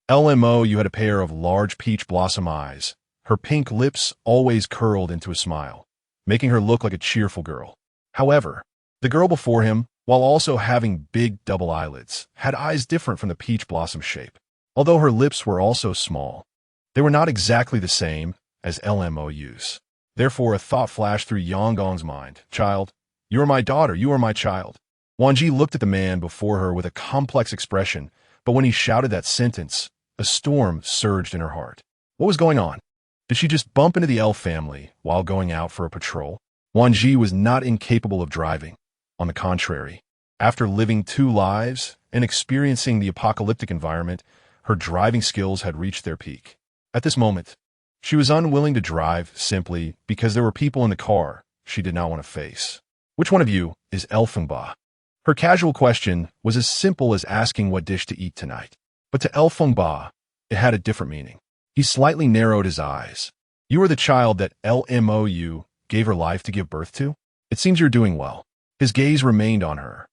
LMOU had a pair of large peach blossom eyes, her pink lips always curled into a smile, making her look like a cheerful girl. However, the girl before him, while also having big double eyelids, had eyes different from the peach blossom shape. Although her lips were also small, they were not exactly the same as LMOU's. Therefore, a thought flashed through Yang Gong's mind. Child, you are my daughter, you are my child. Wan Zhi looked at the man before her with a complex expression, but when he shouted that sentence, a storm surged in her heart. What was going on? Did she just bump into the elf family while going out for a patrol? Wan Zhi was not incapable of driving. On the contrary, after living 2 lives and experiencing the apocalyptic environment, her driving skills had reached their peak. At this moment, she was unwilling to drive simply because there were people in the car she did not want to face. Which one of you is Elfengba? Her casual question was as simple as asking what dish to eat tonight. But to Elfengba, it had a different meaning. He slightly narrowed his eyes. You are the child that LMOU gave her life to give birth to? It seems you're doing well. His gaze remained on her,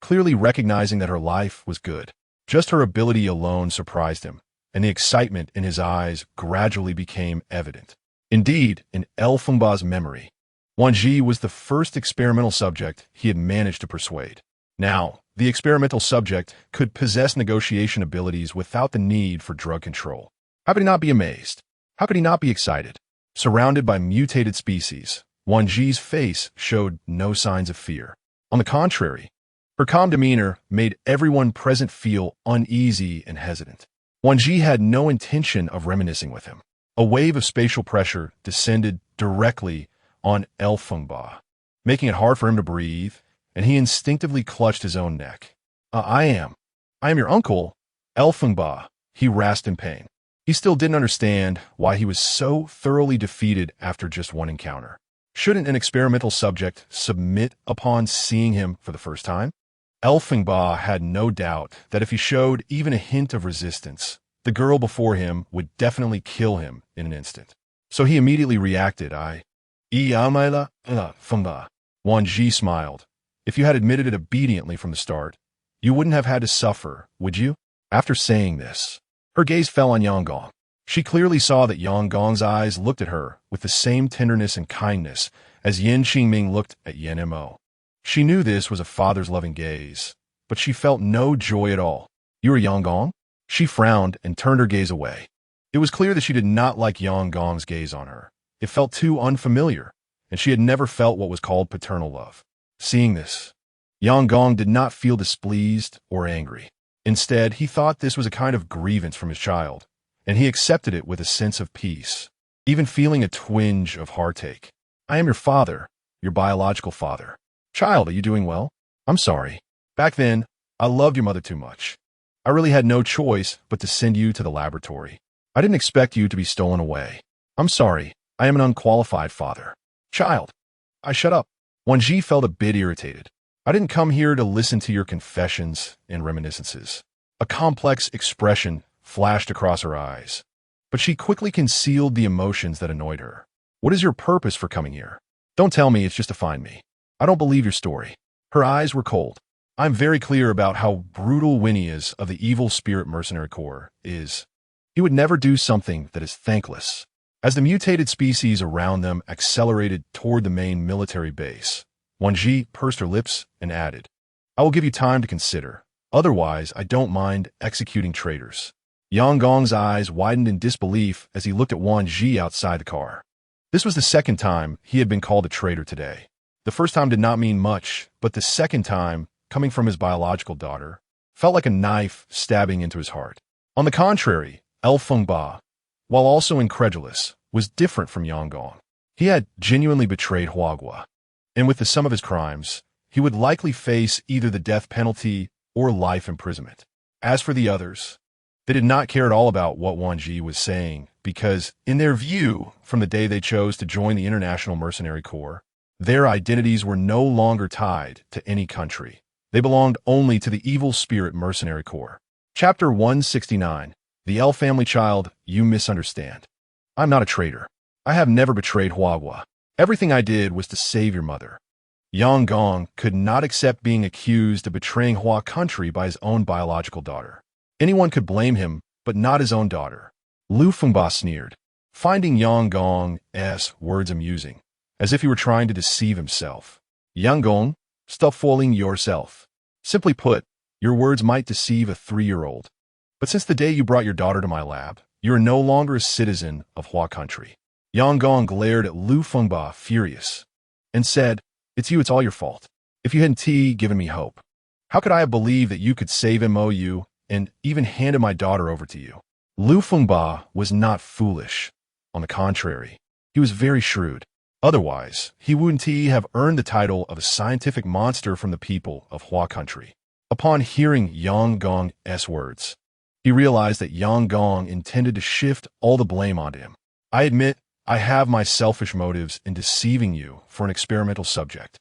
clearly recognizing that her life was good. Just her ability alone surprised him, and the excitement in his eyes gradually became evident. Indeed, in Elfengba's memory, Wan Zhi was the first experimental subject he had managed to persuade. Now, the experimental subject could possess negotiation abilities without the need for drug control. How could he not be amazed? How could he not be excited? Surrounded by mutated species, Wan Zhi's face showed no signs of fear. On the contrary, her calm demeanor made everyone present feel uneasy and hesitant. Wan Zhi had no intention of reminiscing with him. A wave of spatial pressure descended directly on Elfengba, making it hard for him to breathe, and he instinctively clutched his own neck. I am your uncle, Elfengba, he rasped in pain. He still didn't understand why he was so thoroughly defeated after just one encounter. Shouldn't an experimental subject submit upon seeing him for the first time? Elfengba had no doubt that if he showed even a hint of resistance, the girl before him would definitely kill him in an instant. So he immediately reacted. Fengba. Wan Zhi smiled. If you had admitted it obediently from the start, you wouldn't have had to suffer, would you? After saying this, her gaze fell on Yang Gong. She clearly saw that Yang Gong's eyes looked at her with the same tenderness and kindness as Yin Qingming looked at Yen Mo. She knew this was a father's loving gaze, but she felt no joy at all. You are Yang Gong? She frowned and turned her gaze away. It was clear that she did not like Yang Gong's gaze on her. It felt too unfamiliar, and she had never felt what was called paternal love. Seeing this, Yang Gong did not feel displeased or angry. Instead, he thought this was a kind of grievance from his child, and he accepted it with a sense of peace, even feeling a twinge of heartache. I am your father, your biological father. Child, are you doing well? I'm sorry. Back then, I loved your mother too much. I really had no choice but to send you to the laboratory. I didn't expect you to be stolen away. I'm sorry. I am an unqualified father. Child, shut up. Wan Zhi felt a bit irritated. I didn't come here to listen to your confessions and reminiscences. A complex expression flashed across her eyes, but she quickly concealed the emotions that annoyed her. What is your purpose for coming here? Don't tell me it's just to find me. I don't believe your story. Her eyes were cold. I'm very clear about how brutal Winnie is of the evil spirit mercenary corps is. He would never do something that is thankless. As the mutated species around them accelerated toward the main military base, Wan Zhi pursed her lips and added, I will give you time to consider. Otherwise, I don't mind executing traitors. Yang Gong's eyes widened in disbelief as he looked at Wan Zhi outside the car. This was the second time he had been called a traitor today. The first time did not mean much, but the second time, coming from his biological daughter, felt like a knife stabbing into his heart. On the contrary, El Fengba, while also incredulous, was different from Yang Gong. He had genuinely betrayed Huagua, and with the sum of his crimes, he would likely face either the death penalty or life imprisonment. As for the others, they did not care at all about what Wan Zhi was saying because, in their view, from the day they chose to join the International Mercenary Corps, their identities were no longer tied to any country. They belonged only to the evil spirit mercenary corps. Chapter 169. The L family child, you misunderstand. I'm not a traitor. I have never betrayed Huagua. Everything I did was to save your mother. Yang Gong could not accept being accused of betraying Hua country by his own biological daughter. Anyone could blame him, but not his own daughter. Lu Fengba sneered, finding Yang Gong's words amusing, as if he were trying to deceive himself. Yang Gong, stop fooling yourself. Simply put, your words might deceive a 3-year-old. But since the day you brought your daughter to my lab, you are no longer a citizen of Hua country. Yang Gong glared at Lu Fengba, furious, and said, It's you, it's all your fault. If you hadn't given me hope, how could I have believed that you could save MOU and even handed my daughter over to you? Lu Fengba was not foolish. On the contrary, he was very shrewd. Otherwise, he wouldn't have earned the title of a scientific monster from the people of Hua country. Upon hearing Yang Gong's words, he realized that Yang Gong intended to shift all the blame onto him. I admit, I have my selfish motives in deceiving you for an experimental subject.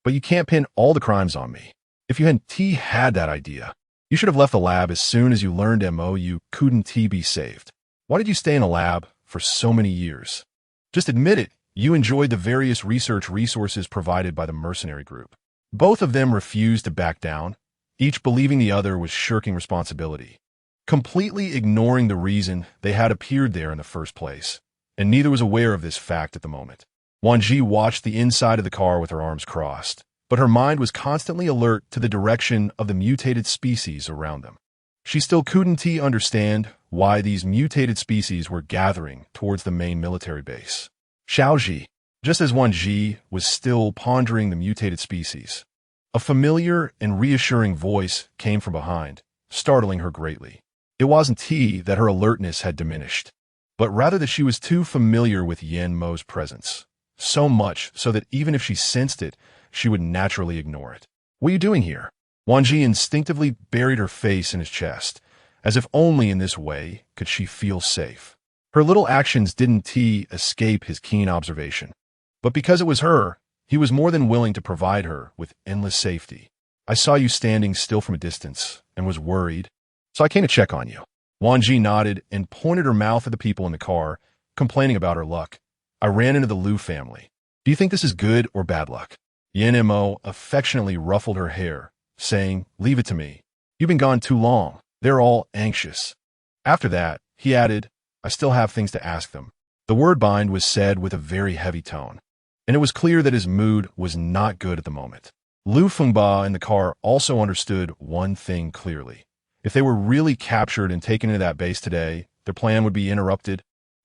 But you can't pin all the crimes on me. If you hadn't had that idea, you should have left the lab as soon as you learned MOU couldn't be saved. Why did you stay in a lab for so many years? Just admit it. You enjoyed the various research resources provided by the mercenary group. Both of them refused to back down, each believing the other was shirking responsibility, completely ignoring the reason they had appeared there in the first place, and neither was aware of this fact at the moment. Wan Zhi watched the inside of the car with her arms crossed, but her mind was constantly alert to the direction of the mutated species around them. She still couldn't understand why these mutated species were gathering towards the main military base. Xiaozhi, just as Wan Zhi was still pondering the mutated species, a familiar and reassuring voice came from behind, startling her greatly. It wasn't that her alertness had diminished, but rather that she was too familiar with Yen Mo's presence, so much so that even if she sensed it, she would naturally ignore it. What are you doing here? Wan Zhi instinctively buried her face in his chest, as if only in this way could she feel safe. Her little actions didn't escape his keen observation, but because it was her, he was more than willing to provide her with endless safety. I saw you standing still from a distance and was worried, so I came to check on you. Wan Zhi nodded and pointed her mouth at the people in the car, complaining about her luck. I ran into the Liu family. Do you think this is good or bad luck? Yan Mo affectionately ruffled her hair, saying, Leave it to me. You've been gone too long. They're all anxious. After that, he added, I still have things to ask them. The word bind was said with a very heavy tone, and it was clear that his mood was not good at the moment. Lu Fengba in the car also understood one thing clearly. If they were really captured and taken into that base today, their plan would be interrupted,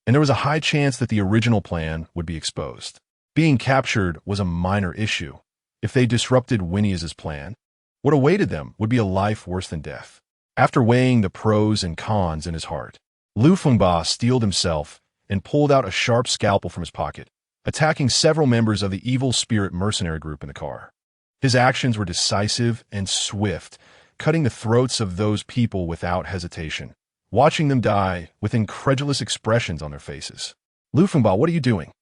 and there was a high chance that the original plan would be exposed. Being captured was a minor issue. If they disrupted Winnie's plan, what awaited them would be a life worse than death. After weighing the pros and cons in his heart, Lu Fengba steeled himself and pulled out a sharp scalpel from his pocket, attacking several members of the evil spirit mercenary group in the car. His actions were decisive and swift, cutting the throats of those people without hesitation, watching them die with incredulous expressions on their faces. Lu Fengba, what are you doing?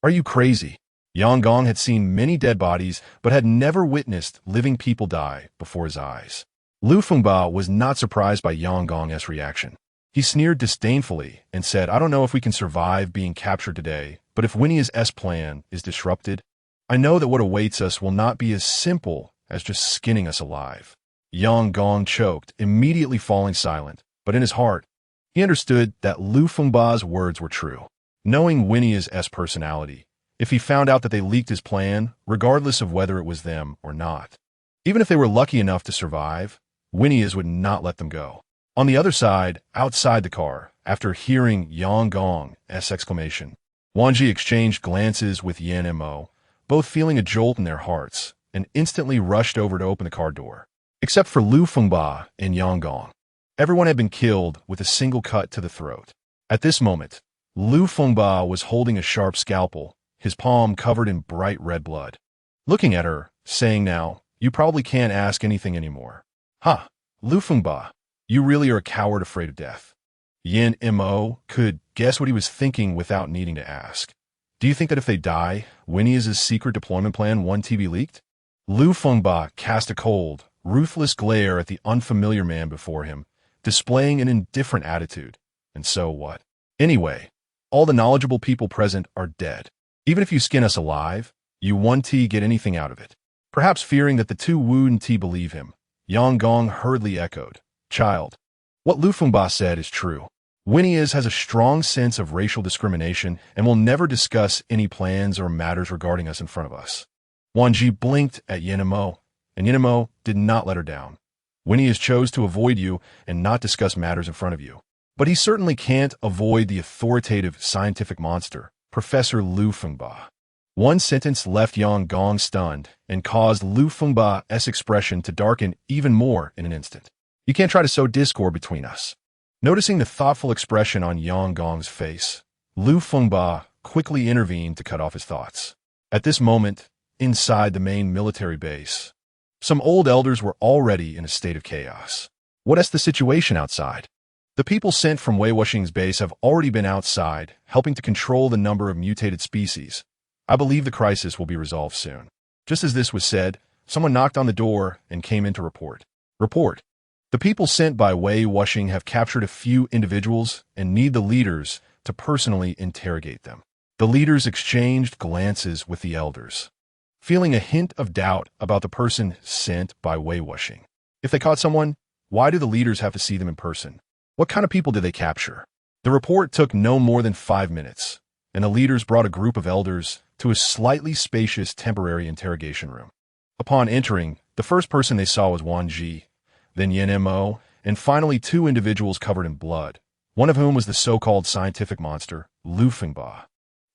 Are you crazy? Yang Gong had seen many dead bodies, but had never witnessed living people die before his eyes. Lu Fengba was not surprised by Yang Gong's reaction. He sneered disdainfully and said, I don't know if we can survive being captured today But if Winnie's plan is disrupted, I know that what awaits us will not be as simple as just skinning us alive. Yang Gong choked, immediately falling silent, but in his heart, he understood that Lu Fengba's words were true. Knowing Winnie's personality, if he found out that they leaked his plan, regardless of whether it was them or not, even if they were lucky enough to survive, Winnie's would not let them go. On the other side, outside the car, after hearing Yang Gong's exclamation, Wan Zhi exchanged glances with Yan Mo, both feeling a jolt in their hearts, and instantly rushed over to open the car door. Except for Lu Fengba and Yang Gong, everyone had been killed with a single cut to the throat. At this moment, Lu Fengba was holding a sharp scalpel, his palm covered in bright red blood. Looking at her, saying now, "You probably can't ask anything anymore." "Ha, Lu Fengba, you really are a coward afraid of death." Yan Mo could guess what he was thinking without needing to ask. "Do you think that if they die, Winnie's secret deployment plan won't be leaked?" Lu Fengba cast a cold, ruthless glare at the unfamiliar man before him, displaying an indifferent attitude. "And so what? Anyway, all the knowledgeable people present are dead. Even if you skin us alive, you won't get anything out of it." Perhaps fearing that the two wouldn't believe him, Yang Gong hurriedly echoed, "Child, what Lu Fengba said is true. Winnie has a strong sense of racial discrimination and will never discuss any plans or matters regarding us in front of us." Wan Zhi blinked at Yan Mo, and Yan Mo did not let her down. "Winnie has chose to avoid you and not discuss matters in front of you. But he certainly can't avoid the authoritative scientific monster, Professor Lu Fengba." One sentence left Yang Gong stunned and caused Lu Fengba's expression to darken even more in an instant. "You can't try to sow discord between us." Noticing the thoughtful expression on Yang Gong's face, Lu Fengba quickly intervened to cut off his thoughts. At this moment, inside the main military base, some old elders were already in a state of chaos. "What's the situation outside?" The people sent from Wei Wuxing's base have already been outside, helping to control the number of mutated species. "I believe the crisis will be resolved soon." Just as this was said, someone knocked on the door and came in to report. "Report. The people sent by Wei Wuxing have captured a few individuals and need the leaders to personally interrogate them." The leaders exchanged glances with the elders, feeling a hint of doubt about the person sent by Wei Wuxing. If they caught someone, why do the leaders have to see them in person? What kind of people did they capture? The report took no more than 5 minutes, and the leaders brought a group of elders to a slightly spacious temporary interrogation room. Upon entering, the first person they saw was Wan Zhi, then Yan Mo, and finally 2 individuals covered in blood, one of whom was the so-called scientific monster, Lu Fengba.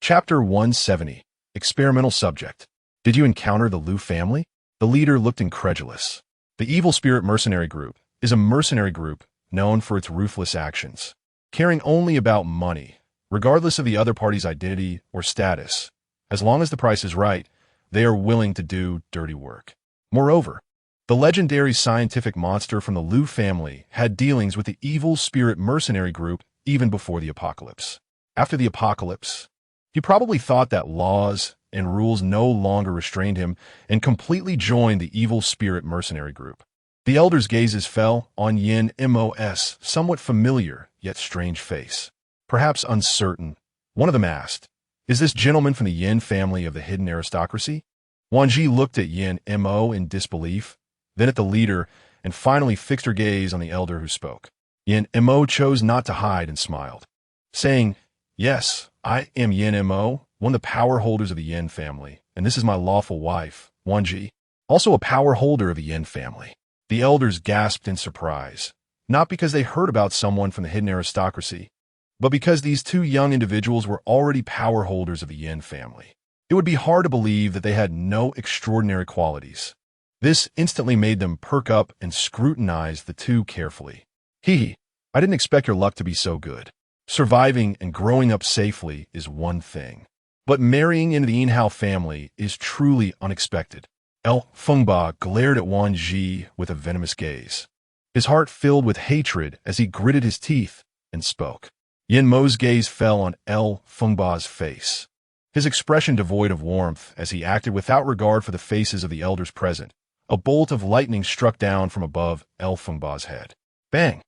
Chapter 170. Experimental Subject. "Did you encounter the Lu family?" The leader looked incredulous. The Evil Spirit Mercenary Group is a mercenary group known for its ruthless actions, caring only about money, regardless of the other party's identity or status. As long as the price is right, they are willing to do dirty work. Moreover, the legendary scientific monster from the Lu family had dealings with the Evil Spirit Mercenary Group even before the apocalypse. After the apocalypse, he probably thought that laws and rules no longer restrained him and completely joined the Evil Spirit Mercenary Group. The elders' gazes fell on Yan Mo's somewhat familiar yet strange face. Perhaps uncertain, one of them asked, "Is this gentleman from the Yin family of the hidden aristocracy?" Wan Zhi looked at Yan Mo in disbelief, then at the leader, and finally fixed her gaze on the elder who spoke. Yan Mo chose not to hide and smiled, saying, "Yes, I am Yan Mo, one of the power holders of the Yin family, and this is my lawful wife, Wan Zhi, also a power holder of the Yin family." The elders gasped in surprise, not because they heard about someone from the hidden aristocracy, but because these 2 young individuals were already power holders of the Yin family. It would be hard to believe that they had no extraordinary qualities. This instantly made them perk up and scrutinize the 2 carefully. "Hee, I didn't expect your luck to be so good. Surviving and growing up safely is one thing, but marrying into the Yinhao family is truly unexpected." L. Fengba glared at Wan Zhi with a venomous gaze, his heart filled with hatred as he gritted his teeth and spoke. Yan Mo's gaze fell on L. Fengba's face, his expression devoid of warmth as he acted without regard for the faces of the elders present. A bolt of lightning struck down from above L. Fengba's head. Bang!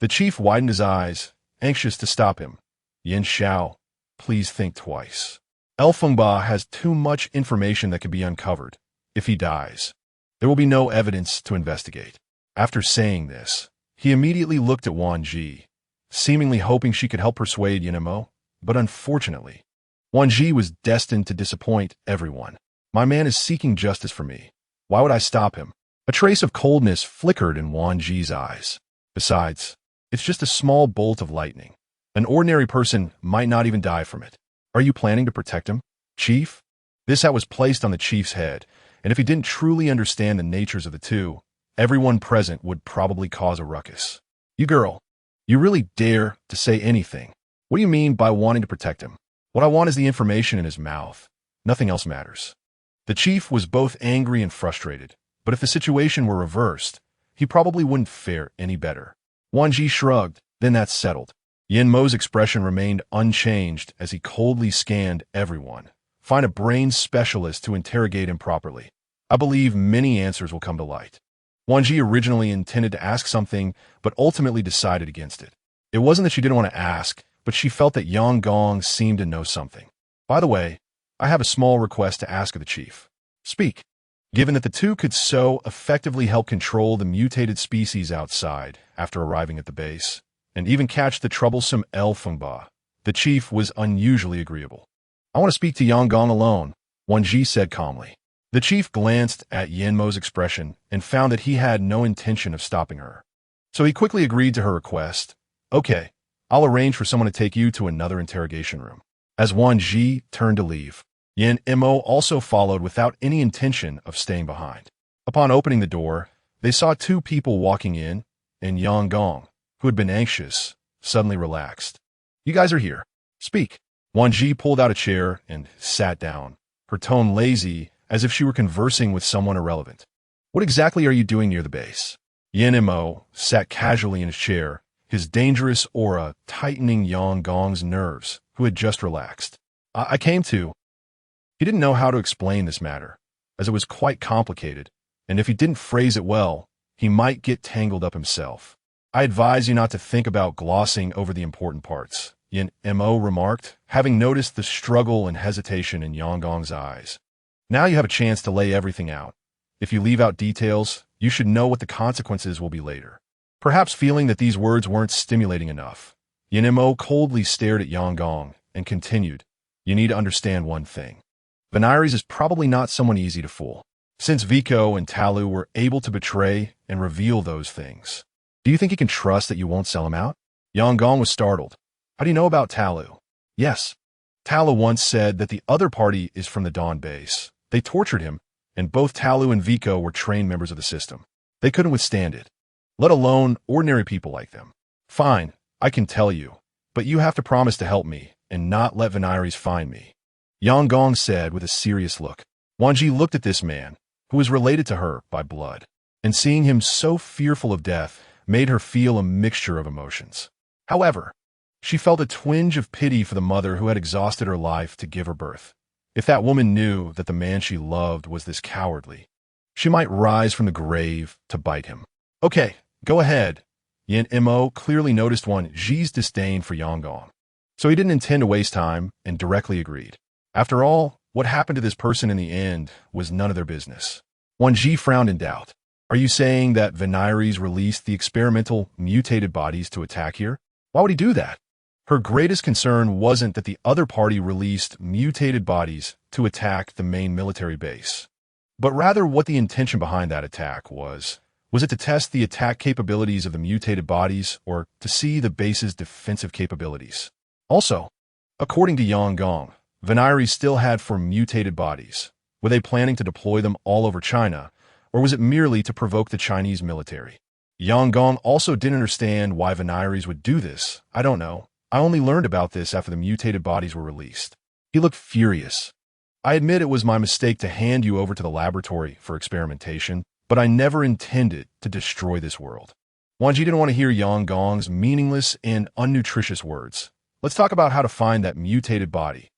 The chief widened his eyes, anxious to stop him. "Yin Xiao, please think twice." Elfengba has too much information that can be uncovered. If he dies, there will be no evidence to investigate. After saying this, he immediately looked at Wan Zhi, seemingly hoping she could help persuade Yanemo, but unfortunately, Wan Zhi was destined to disappoint everyone. My man is seeking justice for me. Why would I stop him? A trace of coldness flickered in Wan Zhi's eyes. Besides, it's just a small bolt of lightning. An ordinary person might not even die from it. Are you planning to protect him, Chief? This hat was placed on the chief's head, and if he didn't truly understand the natures of the two, everyone present would probably cause a ruckus. You girl, you really dare to say anything. What do you mean by wanting to protect him? What I want is the information in his mouth. Nothing else matters. The chief was both angry and frustrated, but if the situation were reversed, he probably wouldn't fare any better. Wan Zhi shrugged, then that's settled. Yin Mo's expression remained unchanged as he coldly scanned everyone. Find a brain specialist to interrogate him properly. I believe many answers will come to light. Wan Zhi originally intended to ask something, but ultimately decided against it. It wasn't that she didn't want to ask, but she felt that Yang Gong seemed to know something. By the way, I have a small request to ask of the chief. Speak. Given that the two could so effectively help control the mutated species outside after arriving at the base, and even catch the troublesome Elfengba, the chief was unusually agreeable. I want to speak to Yang Gong alone, Wan Zhi said calmly. The chief glanced at Yin Mo's expression and found that he had no intention of stopping her. So he quickly agreed to her request. Okay, I'll arrange for someone to take you to another interrogation room. As Wan Zhi turned to leave, Yin Mo also followed without any intention of staying behind. Upon opening the door, they saw two people walking in, and Yang Gong, who had been anxious, suddenly relaxed. You guys are here. Speak. Wan Zhi pulled out a chair and sat down, her tone lazy, as if she were conversing with someone irrelevant. What exactly are you doing near the base? Yin Mo sat casually in his chair, his dangerous aura tightening Yang Gong's nerves, who had just relaxed. I came to... He didn't know how to explain this matter, as it was quite complicated, and if he didn't phrase it well, he might get tangled up himself. I advise you not to think about glossing over the important parts, Yin Mo remarked, having noticed the struggle and hesitation in Yang Gong's eyes. Now you have a chance to lay everything out. If you leave out details, you should know what the consequences will be later. Perhaps feeling that these words weren't stimulating enough, Yin Mo coldly stared at Yang Gong and continued, You need to understand one thing. Veneris is probably not someone easy to fool, since Vico and Talu were able to betray and reveal those things. Do you think he can trust that you won't sell him out? Yang Gong was startled. How do you know about Talu? Yes. Talu once said that the other party is from the Dawn base. They tortured him, and both Talu and Vico were trained members of the system. They couldn't withstand it, let alone ordinary people like them. Fine, I can tell you, but you have to promise to help me and not let Veneris find me, Yang Gong said with a serious look. Wan Zhi looked at this man, who was related to her by blood, and seeing him so fearful of death made her feel a mixture of emotions. However, she felt a twinge of pity for the mother who had exhausted her life to give her birth. If that woman knew that the man she loved was this cowardly, she might rise from the grave to bite him. Okay, go ahead. Yin Mo clearly noticed Wan Zhi's disdain for Yang Gong, so he didn't intend to waste time and directly agreed. After all, what happened to this person in the end was none of their business. Wan Zhi frowned in doubt. Are you saying that Veneris released the experimental mutated bodies to attack here? Why would he do that? Her greatest concern wasn't that the other party released mutated bodies to attack the main military base, but rather what the intention behind that attack was. Was it to test the attack capabilities of the mutated bodies or to see the base's defensive capabilities? Also, according to Yang Gong, Veneris still had 4 mutated bodies. Were they planning to deploy them all over China, or was it merely to provoke the Chinese military? Yang Gong also didn't understand why Veneris would do this. I don't know. I only learned about this after the mutated bodies were released. He looked furious. I admit it was my mistake to hand you over to the laboratory for experimentation, but I never intended to destroy this world. Wan Zhi didn't want to hear Yang Gong's meaningless and unnutritious words. Let's talk about how to find that mutated body.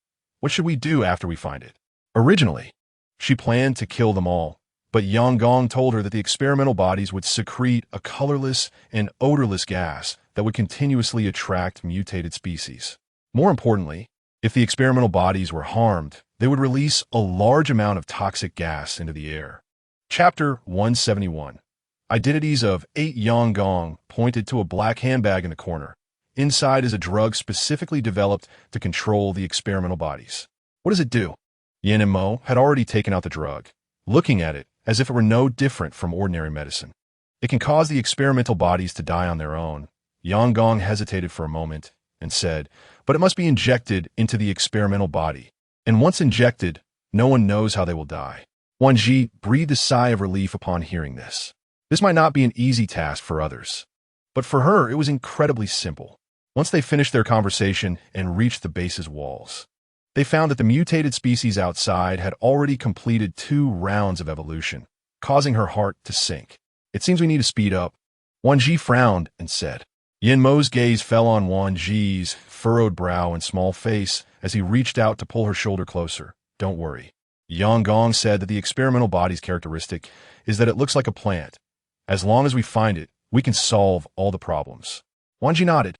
What should we do after we find it? Originally, she planned to kill them all, but Yang Gong told her that the experimental bodies would secrete a colorless and odorless gas that would continuously attract mutated species. More importantly, If the experimental bodies were harmed, they would release a large amount of toxic gas into the air. Chapter 171. Identities of 8 Yanggong pointed to a black handbag in the corner. Inside is a drug specifically developed to control the experimental bodies. What does it do? Yin and Mo had already taken out the drug, looking at it as if it were no different from ordinary medicine. It can cause the experimental bodies to die on their own. Yanggong hesitated for a moment and said, but it must be injected into the experimental body. And once injected, no one knows how they will die. Wan Zhi breathed a sigh of relief upon hearing this. This might not be an easy task for others, but for her it was incredibly simple. Once they finished their conversation and reached the base's walls, they found that the mutated species outside had already completed 2 rounds of evolution, causing her heart to sink. It seems we need to speed up. Wan Zhi frowned and said. Yin Mo's gaze fell on Wan Zhi's furrowed brow and small face as he reached out to pull her shoulder closer. Don't worry. Yanggong said that the experimental body's characteristic is that it looks like a plant. As long as we find it, we can solve all the problems. Wan Zhi nodded,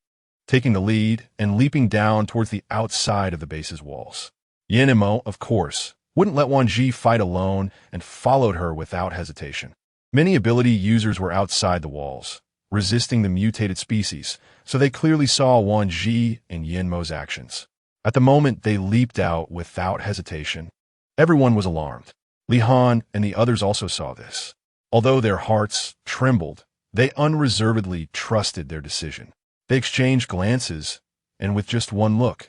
taking the lead and leaping down towards the outside of the base's walls. Yin and Mo, of course, wouldn't let Wan Zhi fight alone and followed her without hesitation. Many ability users were outside the walls, resisting the mutated species, so they clearly saw Wan Zhi and Yin Mo's actions. At the moment, they leaped out without hesitation. Everyone was alarmed. Li Han and the others also saw this. Although their hearts trembled, they unreservedly trusted their decision. They exchanged glances, and with just one look,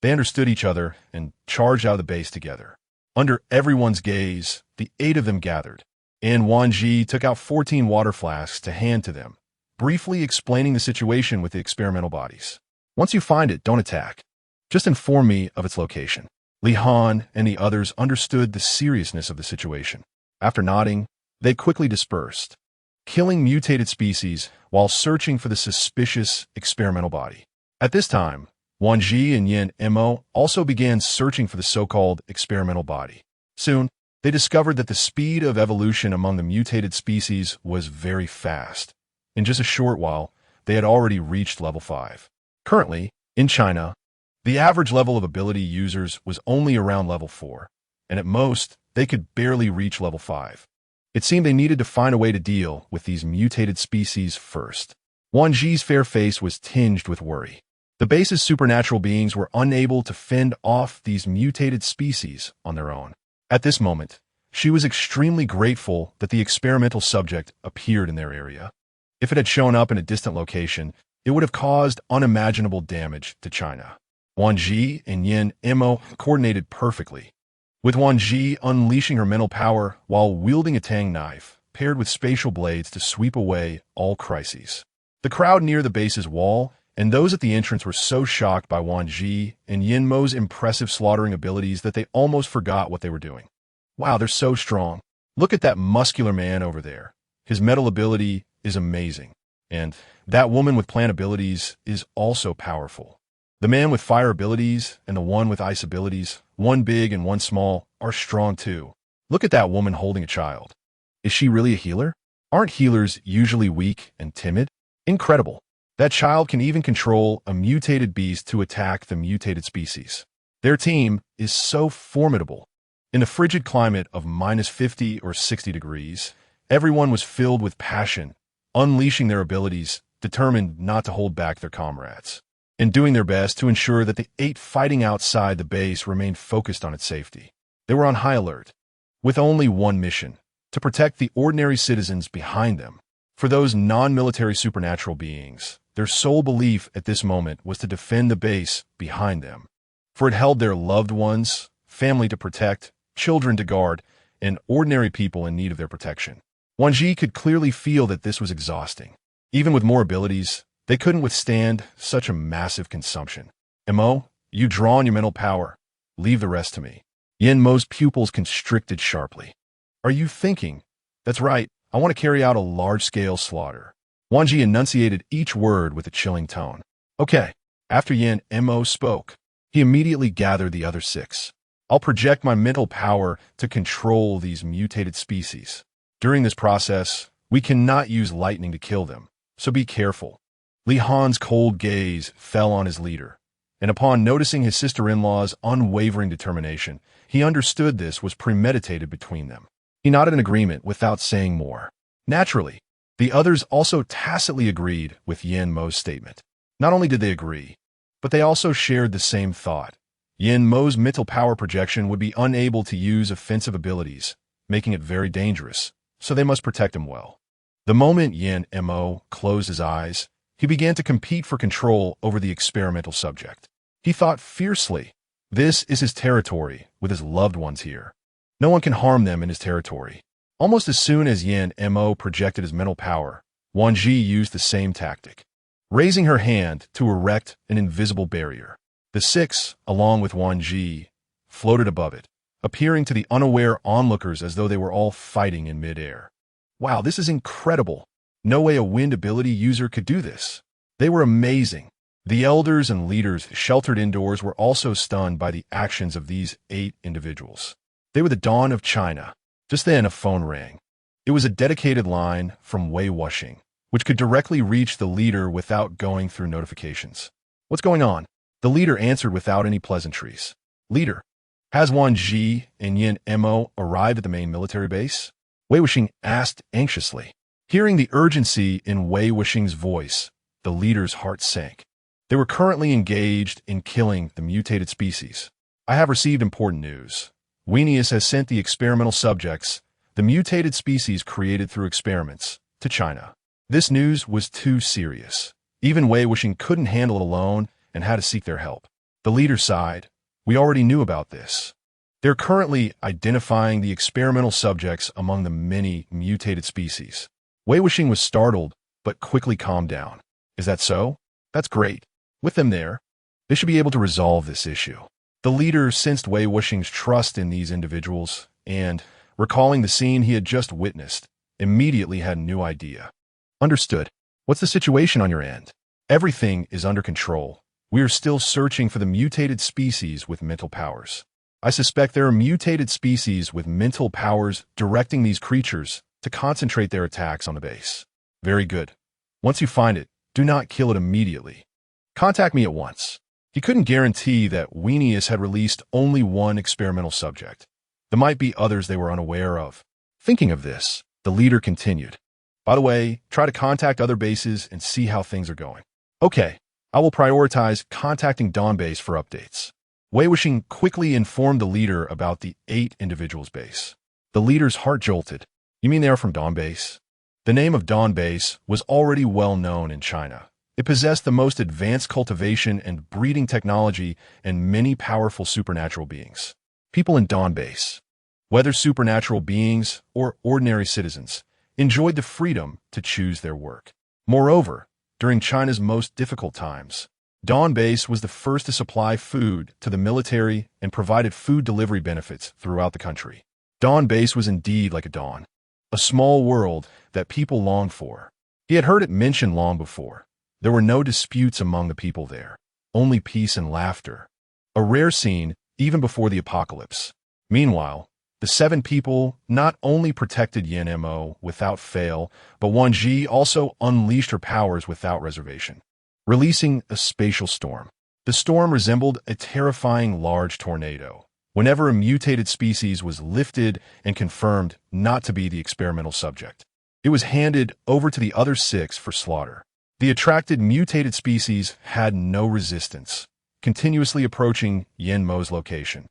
they understood each other and charged out of the base together. Under everyone's gaze, the 8 of them gathered, and Wan Zhi took out 14 water flasks to hand to them, briefly explaining the situation with the experimental bodies. Once you find it, don't attack. Just inform me of its location. Li Han and the others understood the seriousness of the situation. After nodding, they quickly dispersed, killing mutated species while searching for the suspicious experimental body. At this time, Wan Zhi and Yin Mo also began searching for the so-called experimental body. Soon, they discovered that the speed of evolution among the mutated species was very fast. In just a short while, they had already reached level 5. Currently, in China, the average level of ability users was only around level 4, and at most, they could barely reach level 5. It seemed they needed to find a way to deal with these mutated species first. Wan Zhi's fair face was tinged with worry. The base's supernatural beings were unable to fend off these mutated species on their own. At this moment, she was extremely grateful that the experimental subject appeared in their area. If it had shown up in a distant location, it would have caused unimaginable damage to China. Wan Zhi and Yin Mo coordinated perfectly, with Wan Zhi unleashing her mental power while wielding a tang knife, paired with spatial blades to sweep away all crises. The crowd near the base's wall and those at the entrance were so shocked by Wan Zhi and Yin Mo's impressive slaughtering abilities that they almost forgot what they were doing. Wow, they're so strong. Look at that muscular man over there. His metal ability is amazing. And that woman with plant abilities is also powerful. The man with fire abilities and the one with ice abilities, one big and one small, are strong too. Look at that woman holding a child. Is she really a healer? Aren't healers usually weak and timid? Incredible. That child can even control a mutated beast to attack the mutated species. Their team is so formidable. In the frigid climate of -50 or 60 degrees, everyone was filled with passion, unleashing their abilities, determined not to hold back their comrades, and doing their best to ensure that the 8 fighting outside the base remained focused on its safety. They were on high alert, with only one mission: to protect the ordinary citizens behind them. For those non-military supernatural beings, their sole belief at this moment was to defend the base behind them, for it held their loved ones, family to protect, children to guard, and ordinary people in need of their protection. Wan Zhi could clearly feel that this was exhausting. Even with more abilities, they couldn't withstand such a massive consumption. Mo, you draw on your mental power. Leave the rest to me. Yin Mo's pupils constricted sharply. Are you thinking? That's right. I want to carry out a large-scale slaughter. Wan Zhi enunciated each word with a chilling tone. Okay. After Yin Mo spoke, he immediately gathered the other 6. I'll project my mental power to control these mutated species. During this process, we cannot use lightning to kill them, so be careful. Li Han's cold gaze fell on his leader, and upon noticing his sister-in-law's unwavering determination, he understood this was premeditated between them. He nodded in agreement without saying more. Naturally, the others also tacitly agreed with Yin Mo's statement. Not only did they agree, but they also shared the same thought. Yin Mo's mental power projection would be unable to use offensive abilities, making it very dangerous, so they must protect him well. The moment Yin Mo closed his eyes, he began to compete for control over the experimental subject. He thought fiercely, this is his territory with his loved ones here. No one can harm them in his territory. Almost as soon as Yin Mo projected his mental power, Wan Zhi used the same tactic, raising her hand to erect an invisible barrier. The six, along with Wan Zhi, floated above it, appearing to the unaware onlookers as though they were all fighting in midair. Wow, this is incredible. No way a wind ability user could do this. They were amazing. The elders and leaders sheltered indoors were also stunned by the actions of these 8 individuals. They were the dawn of China. Just then a phone rang. It was a dedicated line from Wei Wuxing, which could directly reach the leader without going through notifications. What's going on? The leader answered without any pleasantries. Leader, has Wan Zhi and Yin Mo arrived at the main military base? Wei Wuxing asked anxiously. Hearing the urgency in Wei Wuxing's voice, the leader's heart sank. They were currently engaged in killing the mutated species. I have received important news. Weenius has sent the experimental subjects, the mutated species created through experiments, to China. This news was too serious. Even Wei Wuxing couldn't handle it alone and had to seek their help. The leader sighed. We already knew about this. They're currently identifying the experimental subjects among the many mutated species. Wei Wuxing was startled, but quickly calmed down. Is that so? That's great. With them there, they should be able to resolve this issue. The leader sensed Wei Wuxing's trust in these individuals and, recalling the scene he had just witnessed, immediately had a new idea. Understood. What's the situation on your end? Everything is under control. We are still searching for the mutated species with mental powers. I suspect there are mutated species with mental powers directing these creatures to concentrate their attacks on the base. Very good. Once you find it, do not kill it immediately. Contact me at once. He couldn't guarantee that Weenius had released only one experimental subject. There might be others they were unaware of. Thinking of this, the leader continued. By the way, try to contact other bases and see how things are going. Okay, I will prioritize contacting Dawn Base for updates. Wei Wuxing quickly informed the leader about the 8 individuals' base. The leader's heart jolted. You mean they are from Dawn Base? The name of Dawn Base was already well known in China. It possessed the most advanced cultivation and breeding technology and many powerful supernatural beings. People in Dawn Base, whether supernatural beings or ordinary citizens, enjoyed the freedom to choose their work. Moreover, during China's most difficult times, Dawn Base was the first to supply food to the military and provided food delivery benefits throughout the country. Dawn Base was indeed like a dawn, a small world that people longed for. He had heard it mentioned long before. There were no disputes among the people there, only peace and laughter. A rare scene even before the apocalypse. Meanwhile, the 7 people not only protected Yin Mo without fail, but Wan Zhi also unleashed her powers without reservation, releasing a spatial storm. The storm resembled a terrifying large tornado. Whenever a mutated species was lifted and confirmed not to be the experimental subject, it was handed over to the other 6 for slaughter. The attracted mutated species had no resistance, continuously approaching Yin Mo's location,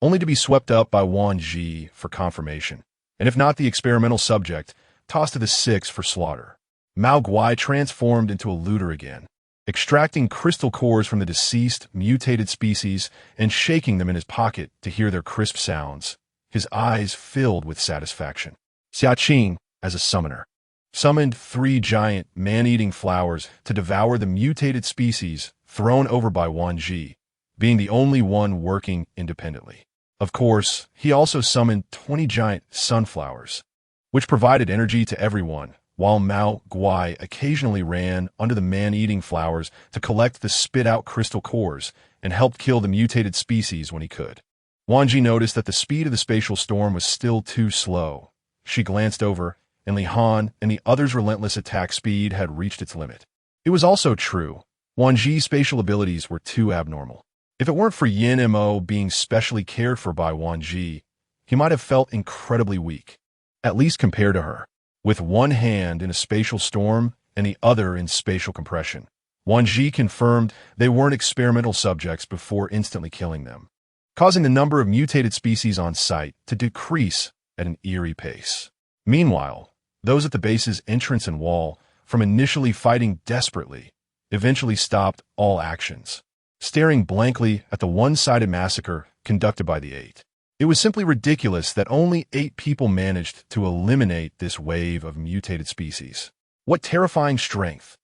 only to be swept up by Wan Zhi for confirmation, and if not the experimental subject, tossed to the 6 for slaughter. Mao Guai transformed into a looter again, extracting crystal cores from the deceased mutated species and shaking them in his pocket to hear their crisp sounds, his eyes filled with satisfaction. Xia Qing, as a summoner, summoned 3 giant man-eating flowers to devour the mutated species thrown over by Wan Zhi, being the only one working independently. Of course, he also summoned 20 giant sunflowers, which provided energy to everyone, while Mao Guai occasionally ran under the man-eating flowers to collect the spit-out crystal cores and helped kill the mutated species when he could. Wan Zhi noticed that the speed of the spatial storm was still too slow. She glanced over, and Li Han and the others' relentless attack speed had reached its limit. It was also true Wan Zhi's spatial abilities were too abnormal. If it weren't for Yin Mo being specially cared for by Wan Zhi, he might have felt incredibly weak, at least compared to her. With one hand in a spatial storm and the other in spatial compression, Wan Zhi confirmed they weren't experimental subjects before instantly killing them, causing the number of mutated species on site to decrease at an eerie pace. Meanwhile, those at the base's entrance and wall, from initially fighting desperately, eventually stopped all actions, staring blankly at the one-sided massacre conducted by the 8. It was simply ridiculous that only 8 people managed to eliminate this wave of mutated species. What terrifying strength!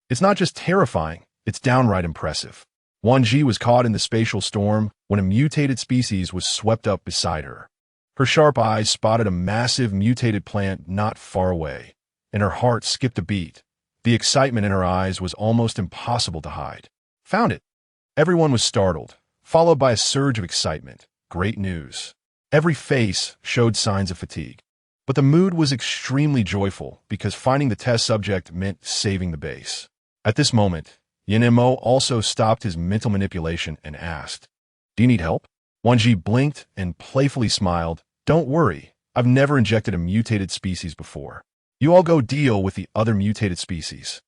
It's not just terrifying, it's downright impressive. Wan Zhi was caught in the spatial storm when a mutated species was swept up beside her. Her sharp eyes spotted a massive mutated plant not far away, and her heart skipped a beat. The excitement in her eyes was almost impossible to hide. Found it! Everyone was startled, followed by a surge of excitement. Great news. Every face showed signs of fatigue. But the mood was extremely joyful because finding the test subject meant saving the base. At this moment, Yin Mo also stopped his mental manipulation and asked, "Do you need help?" Wan Zhi blinked and playfully smiled. "Don't worry, I've never injected a mutated species before. You all go deal with the other mutated species.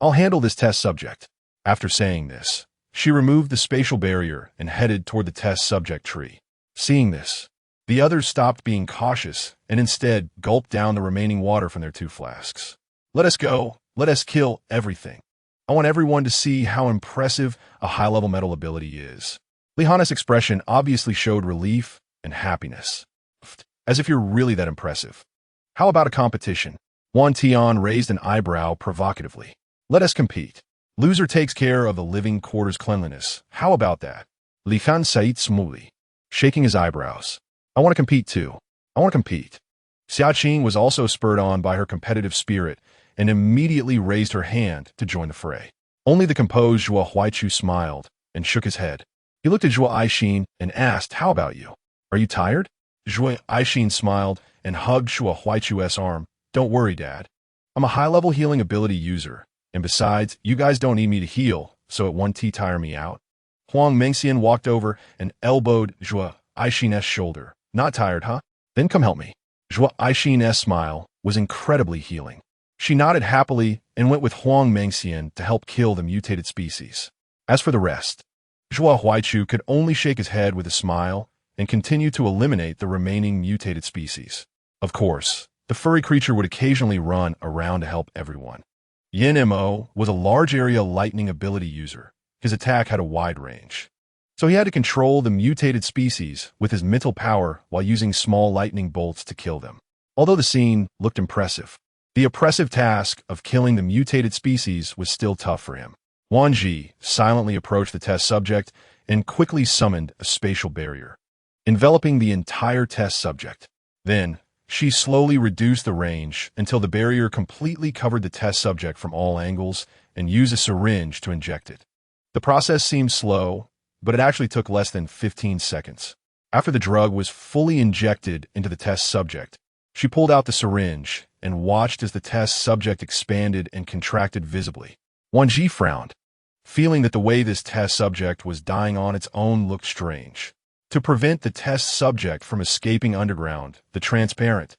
I'll handle this test subject." After saying this, she removed the spatial barrier and headed toward the test subject tree. Seeing this, the others stopped being cautious and instead gulped down the remaining water from their 2 flasks. "Let us go. Let us kill everything. I want everyone to see how impressive a high-level metal ability is." Li Han's expression obviously showed relief and happiness. "As if you're really that impressive. How about a competition?" Wan Tian raised an eyebrow provocatively. "Let us compete. Loser takes care of the living quarters' cleanliness. How about that?" Li Han said smoothly, shaking his eyebrows. "I want to compete too. I want to compete." Xiaqing was also spurred on by her competitive spirit and immediately raised her hand to join the fray. Only the composed Zhuo Huaichu smiled and shook his head. He looked at Zhuo Aixin and asked, "How about you? Are you tired?" Zhuo Aixin smiled and hugged Zhuo Huaichu's arm. "Don't worry, Dad. I'm a high-level healing ability user, and besides, you guys don't need me to heal, so it won't tire me out." Huang Mengxian walked over and elbowed Zhuo Aixin's shoulder. "Not tired, huh? Then come help me." Zhuo Aixin's smile was incredibly healing. She nodded happily and went with Huang Mengxian to help kill the mutated species. As for the rest, Zhuo Huaichu could only shake his head with a smile and continue to eliminate the remaining mutated species. Of course, the furry creature would occasionally run around to help everyone. Yin Mo was a large area lightning ability user. His attack had a wide range, so he had to control the mutated species with his mental power while using small lightning bolts to kill them. Although the scene looked impressive, the oppressive task of killing the mutated species was still tough for him. Wan Zhi silently approached the test subject and quickly summoned a spatial barrier, enveloping the entire test subject. Then, she slowly reduced the range until the barrier completely covered the test subject from all angles and used a syringe to inject it. The process seemed slow, but it actually took less than 15 seconds. After the drug was fully injected into the test subject, she pulled out the syringe and watched as the test subject expanded and contracted visibly. Wan Zhi frowned, feeling that the way this test subject was dying on its own looked strange. To prevent the test subject from escaping underground, the transparent,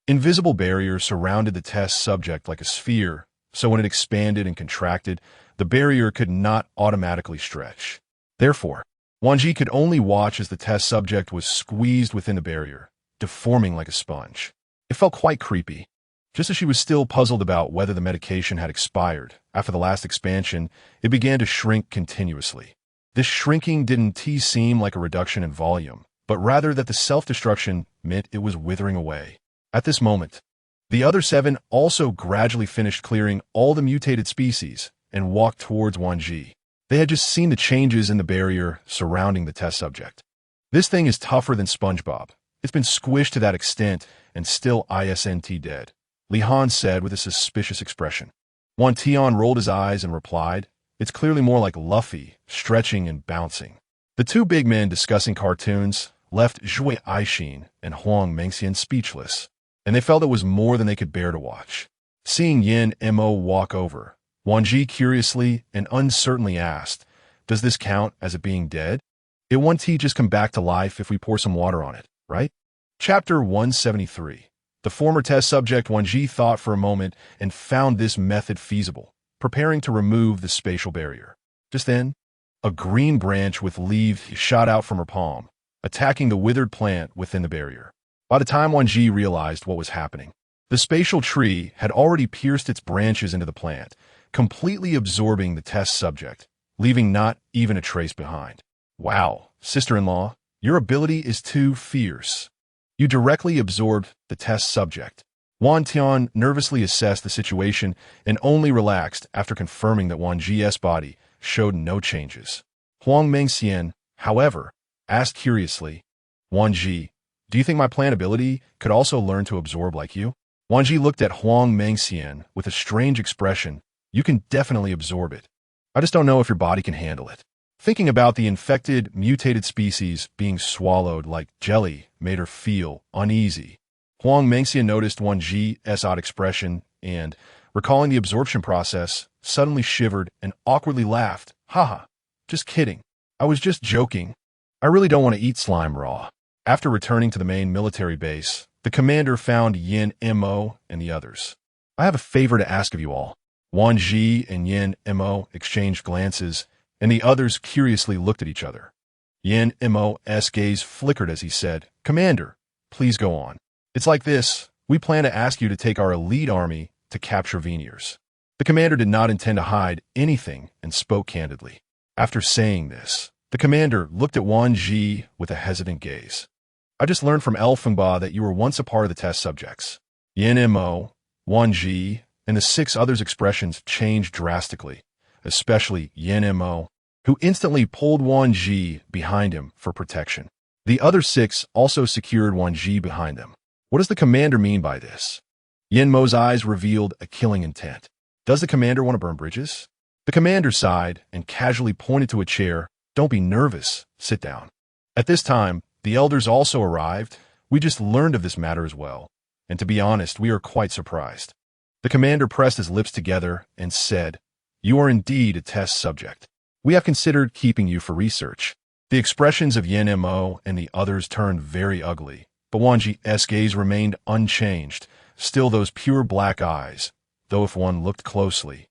invisible barrier surrounded the test subject like a sphere, so when it expanded and contracted, the barrier could not automatically stretch. Therefore, Wan Zhi could only watch as the test subject was squeezed within the barrier, deforming like a sponge. It felt quite creepy. Just as she was still puzzled about whether the medication had expired, after the last expansion, it began to shrink continuously. This shrinking didn't seem like a reduction in volume, but rather that the self-destruction meant it was withering away. At this moment, the other 7 also gradually finished clearing all the mutated species and walked towards Wan Zhi. They had just seen the changes in the barrier surrounding the test subject. "This thing is tougher than SpongeBob. It's been squished to that extent and still isn't dead," Li Han said with a suspicious expression. Wan Tian rolled his eyes and replied, "It's clearly more like Luffy, stretching and bouncing." The 2 big men discussing cartoons left Zhuo Aixin and Huang Mengxian speechless, and they felt it was more than they could bear to watch. Seeing Yin Mo walk over, Wan Zhi curiously and uncertainly asked, "Does this count as it being dead? It won't just come back to life if we pour some water on it, right?" Chapter 173. The former test subject Wan Zhi thought for a moment and found this method feasible, preparing to remove the spatial barrier. Just then, a green branch with leaves shot out from her palm, attacking the withered plant within the barrier. By the time Wan Zhi realized what was happening, the spatial tree had already pierced its branches into the plant, completely absorbing the test subject, leaving not even a trace behind. "Wow, sister-in-law, your ability is too fierce. You directly absorbed the test subject." Wan Tian nervously assessed the situation and only relaxed after confirming that Wan Zhi's body showed no changes. Huang Mengxian, however, asked curiously, "Wan Zhi, do you think my plant ability could also learn to absorb like you?" Wan Zhi looked at Huang Mengxian with a strange expression. "You can definitely absorb it. I just don't know if your body can handle it." Thinking about the infected, mutated species being swallowed like jelly made her feel uneasy. Huang Mengxian noticed Wan Zhi's odd expression and, recalling the absorption process, suddenly shivered and awkwardly laughed. "Haha, just kidding. I was just joking. I really don't want to eat slime raw." After returning to the main military base, the commander found Yin Mo and the others. "I have a favor to ask of you all." Wan Zhi and Yin Mo exchanged glances, and the others curiously looked at each other. Yin Mo's gaze flickered as he said, "Commander, please go on. It's like this. We plan to ask you to take our elite army to capture Veneers." The commander did not intend to hide anything and spoke candidly. After saying this, the commander looked at Wan Zhi with a hesitant gaze. "I just learned from Elfengba that you were once a part of the test subjects." Yin Mo, Wan Zhi, and the 6 others' expressions changed drastically, especially Yin Mo, who instantly pulled Wan Zhi behind him for protection. The other 6 also secured Wan Zhi behind them. What does the commander mean by this? Yin Mo's eyes revealed a killing intent. Does the commander want to burn bridges? The commander sighed and casually pointed to a chair. "Don't be nervous. Sit down." At this time, the elders also arrived. "We just learned of this matter as well, and to be honest, we are quite surprised." The commander pressed his lips together and said, "You are indeed a test subject. We have considered keeping you for research." The expressions of Yin Mo and the others turned very ugly, but Wan Zhi's gaze remained unchanged, still those pure black eyes, though if one looked closely,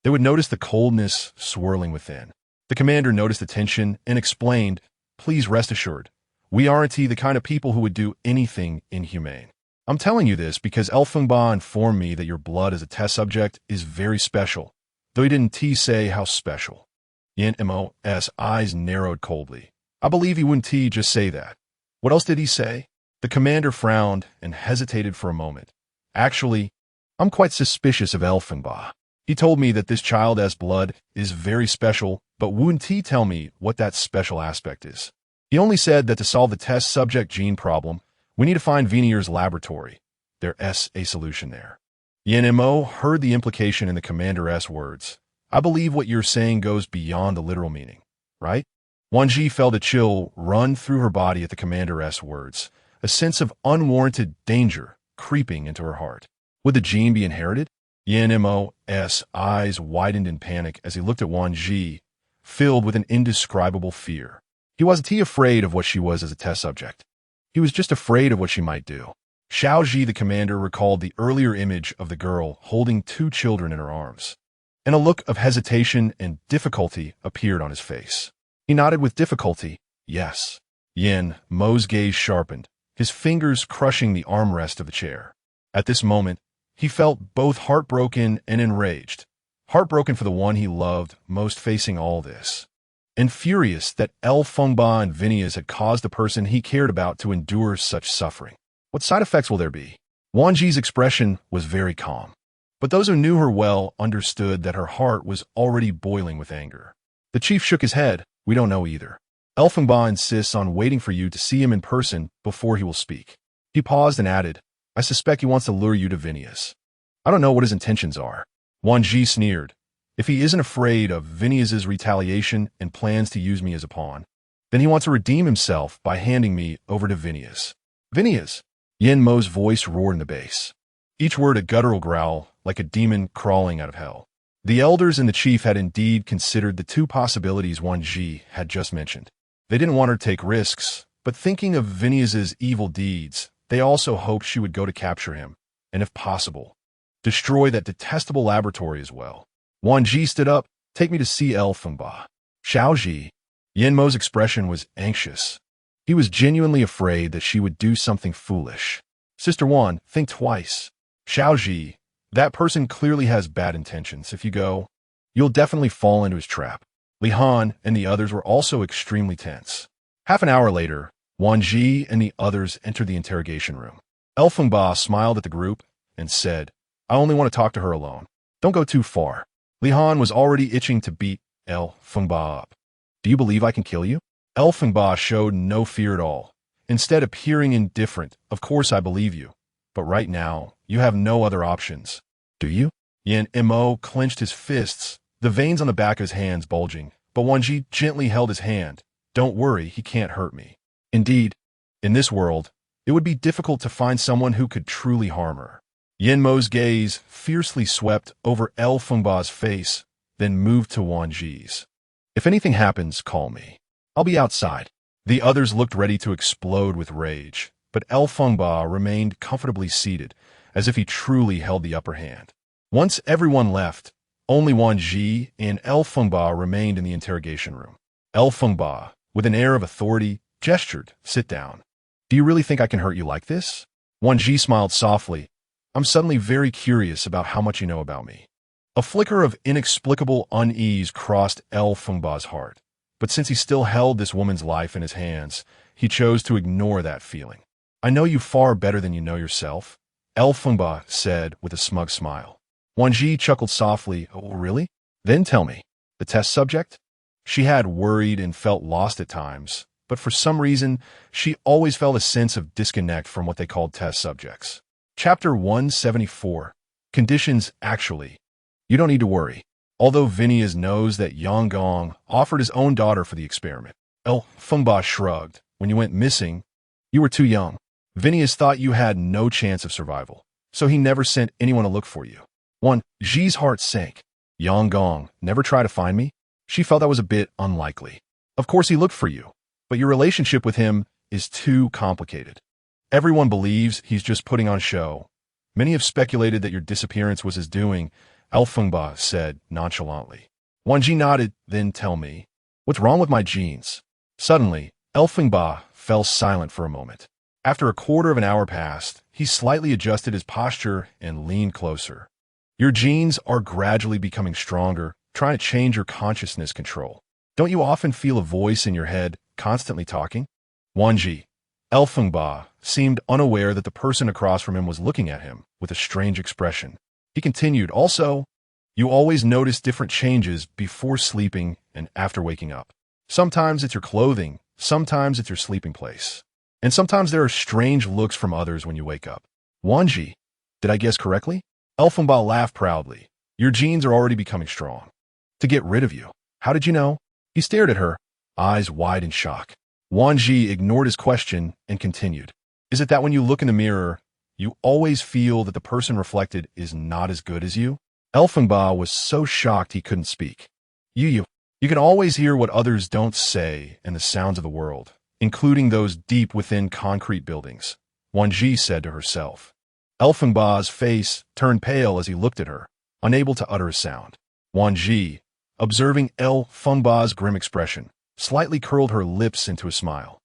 they would notice the coldness swirling within. The commander noticed the tension and explained, "Please rest assured, we aren't the kind of people who would do anything inhumane. I'm telling you this because Elfengba informed me that your blood as a test subject is very special, though he didn't say how special." Yin Mo's eyes narrowed coldly. "I believe he wouldn't just say that. What else did he say?" The commander frowned and hesitated for a moment. "Actually, I'm quite suspicious of Elfengba. He told me that this child's blood is very special, but wouldn't tell me what that special aspect is. He only said that to solve the test subject gene problem, we need to find Veneer's laboratory. There's a solution there." Yin Mo heard the implication in the commander's words. "I believe what you're saying goes beyond the literal meaning, right?" Wan Zhi felt a chill run through her body at the commander's words, a sense of unwarranted danger creeping into her heart. Would the gene be inherited? Yin Mo's eyes widened in panic as he looked at Wan Zhi, filled with an indescribable fear. He wasn't afraid of what she was as a test subject. He was just afraid of what she might do. Xiao Zhi, the commander, recalled the earlier image of the girl holding 2 children in her arms, and a look of hesitation and difficulty appeared on his face. He nodded with difficulty. "Yes." Yin Mo's gaze sharpened, his fingers crushing the armrest of the chair. At this moment, he felt both heartbroken and enraged. Heartbroken for the one he loved most facing all this, and furious that Elfengba and Veneers had caused the person he cared about to endure such suffering. What side effects will there be? Wan Zhi's expression was very calm, but those who knew her well understood that her heart was already boiling with anger. The chief shook his head. "We don't know either. Elfengba insists on waiting for you to see him in person before he will speak." He paused and added, "I suspect he wants to lure you to Veneers. I don't know what his intentions are." Wan Zhi sneered. "If he isn't afraid of Veneers' retaliation and plans to use me as a pawn, then he wants to redeem himself by handing me over to Veneers." "Veneers!" Yin Mo's voice roared in the bass, each word a guttural growl like a demon crawling out of hell. The elders and the chief had indeed considered the two possibilities Wan Zhi had just mentioned. They didn't want her to take risks, but thinking of Phineas's evil deeds, they also hoped she would go to capture him, and if possible, destroy that detestable laboratory as well. Wan Zhi stood up. Take me to see El Fengba. Xiao Zhi. Yin Mo's expression was anxious. He was genuinely afraid that she would do something foolish. Sister Wan, think twice. Xiao Zhi. That person clearly has bad intentions. If you go, you'll definitely fall into his trap. Li Han and the others were also extremely tense. Half an hour later, Wan Zhi and the others entered the interrogation room. El Fengba smiled at the group and said, I only want to talk to her alone. Don't go too far. Li Han was already itching to beat El Fengba up. Do you believe I can kill you? El Fengba showed no fear at all, instead appearing indifferent. Of course I believe you, but right now, you have no other options. Do you? Yin Mo clenched his fists, the veins on the back of his hands bulging, but Wan Zhi gently held his hand. Don't worry, he can't hurt me. Indeed, in this world, it would be difficult to find someone who could truly harm her. Yin Mo's gaze fiercely swept over El Fengba's face, then moved to Wan Zhi's. If anything happens, call me. I'll be outside. The others looked ready to explode with rage, but El Fengba remained comfortably seated, as if he truly held the upper hand. Once everyone left, only Wan Zhi and El Fengba remained in the interrogation room. El Fengba, with an air of authority, gestured, sit down. Do you really think I can hurt you like this? Wan Zhi smiled softly. I'm suddenly very curious about how much you know about me. A flicker of inexplicable unease crossed El Fengba's heart, but since he still held this woman's life in his hands, he chose to ignore that feeling. I know you far better than you know yourself, El Fengba said with a smug smile. Wan Zhi chuckled softly. Oh, really? Then tell me, the test subject? She had worried and felt lost at times, but for some reason, she always felt a sense of disconnect from what they called test subjects. Chapter 174. Conditions actually. You don't need to worry. Although Phineas knows that Yang Gong offered his own daughter for the experiment. El Fengba shrugged. When you went missing, you were too young. Phineas thought you had no chance of survival, so he never sent anyone to look for you. Wan Zhi's heart sank. Yang Gong never tried to find me? She felt that was a bit unlikely. Of course he looked for you, but your relationship with him is too complicated. Everyone believes he's just putting on a show. Many have speculated that your disappearance was his doing, El Fengba said nonchalantly. Wan Zhi nodded. Then tell me, what's wrong with my genes? Suddenly, El Fengba fell silent for a moment. After a quarter of an hour passed, he slightly adjusted his posture and leaned closer. Your genes are gradually becoming stronger, trying to change your consciousness control. Don't you often feel a voice in your head constantly talking? Wan Zhi. El Fengba seemed unaware that the person across from him was looking at him with a strange expression. He continued, also, you always notice different changes before sleeping and after waking up. Sometimes it's your clothing, sometimes it's your sleeping place. And sometimes there are strange looks from others when you wake up. Wan Zhi, did I guess correctly? El Fengba laughed proudly. Your genes are already becoming strong. To get rid of you. How did you know? He stared at her, eyes wide in shock. Wan Zhi ignored his question and continued. Is it that when you look in the mirror, you always feel that the person reflected is not as good as you? El Fengba was so shocked he couldn't speak. You can always hear what others don't say in the sounds of the world, including those deep within concrete buildings, Wan Zhi said to herself. El Fengba's face turned pale as he looked at her, unable to utter a sound. Wan Zhi, observing El Fengba's grim expression, slightly curled her lips into a smile.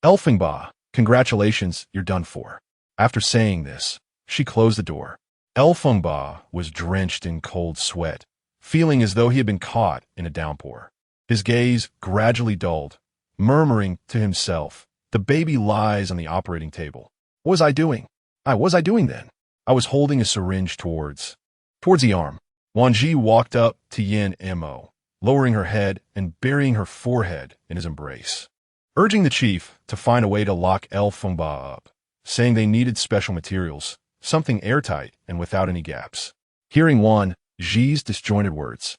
El Fengba, congratulations, you're done for. After saying this, she closed the door. El Fengba was drenched in cold sweat, feeling as though he had been caught in a downpour. His gaze gradually dulled, murmuring to himself, the baby lies on the operating table. What was I doing? What was I doing then? I was holding a syringe towards the arm. Wan Zhi walked up to Yin Mo, lowering her head and burying her forehead in his embrace, urging the chief to find a way to lock El Fengba up, saying they needed special materials, something airtight and without any gaps. Hearing Wan Zhi's disjointed words,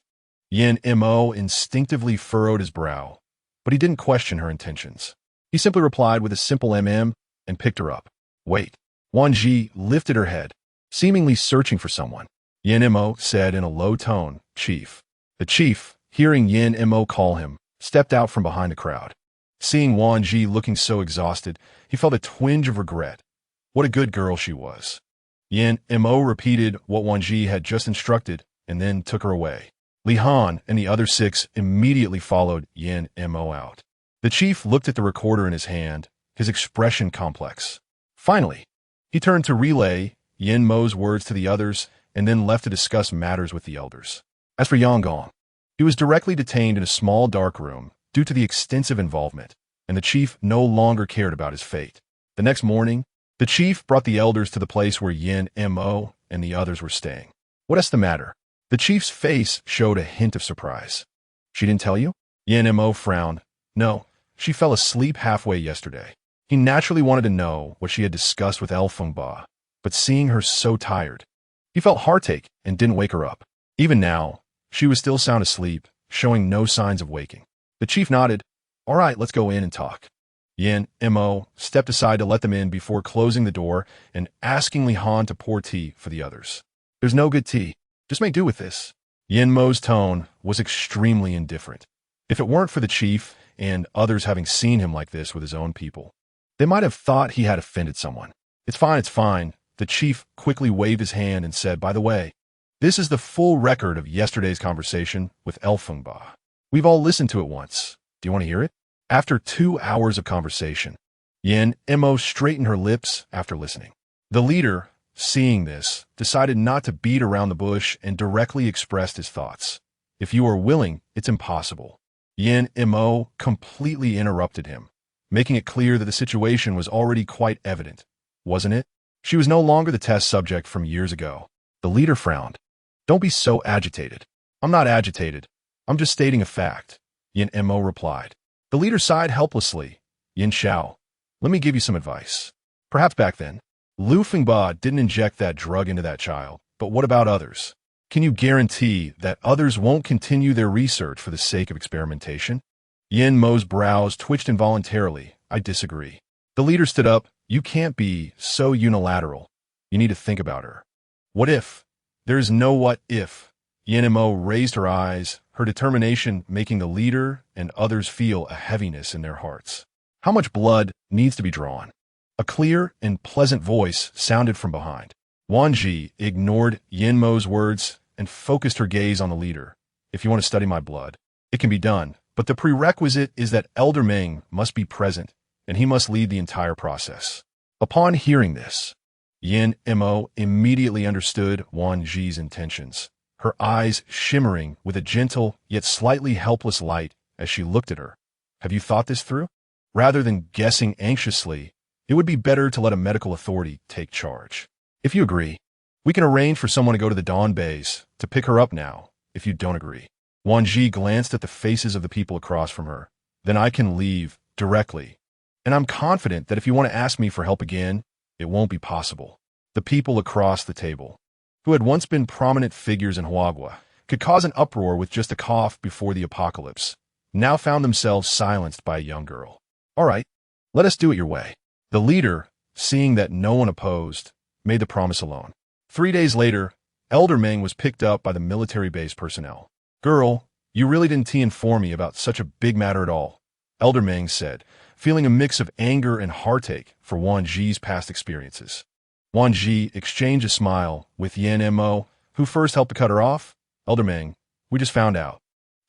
Yin Mo instinctively furrowed his brow, but he didn't question her intentions. He simply replied with a simple and picked her up. Wait. Wan Zhi lifted her head, seemingly searching for someone. Yin Mo said in a low tone, "Chief." The chief, hearing Yin Mo call him, stepped out from behind the crowd. Seeing Wan Zhi looking so exhausted, he felt a twinge of regret. What a good girl she was. Yin Mo repeated what Wan Zhi had just instructed and then took her away. Li Han and the other 6 immediately followed Yin Mo out. The chief looked at the recorder in his hand, his expression complex. Finally, he turned to relay Yin Mo's words to the others and then left to discuss matters with the elders. As for Yang Gong, he was directly detained in a small dark room due to the extensive involvement, and the chief no longer cared about his fate. The next morning, the chief brought the elders to the place where Yin Mo and the others were staying. "What's the matter?" The chief's face showed a hint of surprise. "She didn't tell you?" Yin Mo frowned. "No, she fell asleep halfway yesterday." He naturally wanted to know what she had discussed with Ba, but seeing her so tired, he felt heartache and didn't wake her up. Even now, she was still sound asleep, showing no signs of waking. The chief nodded. "All right, let's go in and talk." Yin Mo stepped aside to let them in before closing the door and asking Li Han to pour tea for the others. "There's no good tea. Just make do with this." Yin Mo's tone was extremely indifferent. If it weren't for the chief and others having seen him like this with his own people, they might have thought he had offended someone. It's fine, it's fine." The chief quickly waved his hand and said, "By the way, this is the full record of yesterday's conversation with Ba. We've all listened to it once. Do you want to hear it?" After 2 hours of conversation, Yin Mo straightened her lips after listening. The leader, seeing this, decided not to beat around the bush and directly expressed his thoughts. "If you are willing, it's impossible." Yin Mo completely interrupted him, making it clear that the situation was already quite evident, wasn't it? She was no longer the test subject from years ago. The leader frowned. "Don't be so agitated." "I'm not agitated. I'm just stating a fact," Yin Mo replied. The leader sighed helplessly. "Yin Xiao, let me give you some advice. Perhaps back then, Lu Fengba didn't inject that drug into that child, but what about others? Can you guarantee that others won't continue their research for the sake of experimentation?" Yin Mo's brows twitched involuntarily. "I disagree." The leader stood up. "You can't be so unilateral. You need to think about her. What if? There is no what if." Yin Mo raised her eyes, her determination making the leader and others feel a heaviness in their hearts. "How much blood needs to be drawn?" A clear and pleasant voice sounded from behind. Wan Zhi ignored Yin Mo's words and focused her gaze on the leader. "If you want to study my blood, it can be done, but the prerequisite is that Elder Meng must be present, and he must lead the entire process." Upon hearing this, Yin Mo immediately understood Wan Zhi's intentions, her eyes shimmering with a gentle yet slightly helpless light as she looked at her. "Have you thought this through? Rather than guessing anxiously, it would be better to let a medical authority take charge. If you agree, we can arrange for someone to go to the Dawn Base to pick her up now, if you don't agree." Wan Zhi glanced at the faces of the people across from her. "Then I can leave directly. And I'm confident that if you want to ask me for help again, it won't be possible." The people across the table, who had once been prominent figures in Huagua, could cause an uproar with just a cough before the apocalypse, now found themselves silenced by a young girl. "All right, let us do it your way." The leader, seeing that no one opposed, made the promise alone. 3 days later, Elder Meng was picked up by the military base personnel. "Girl, you really didn't inform me about such a big matter at all," Elder Meng said, feeling a mix of anger and heartache for Wan Zhi's past experiences. Wan Zhi exchanged a smile with Yin Mo, who first helped to cut her off. "Elder Meng, we just found out.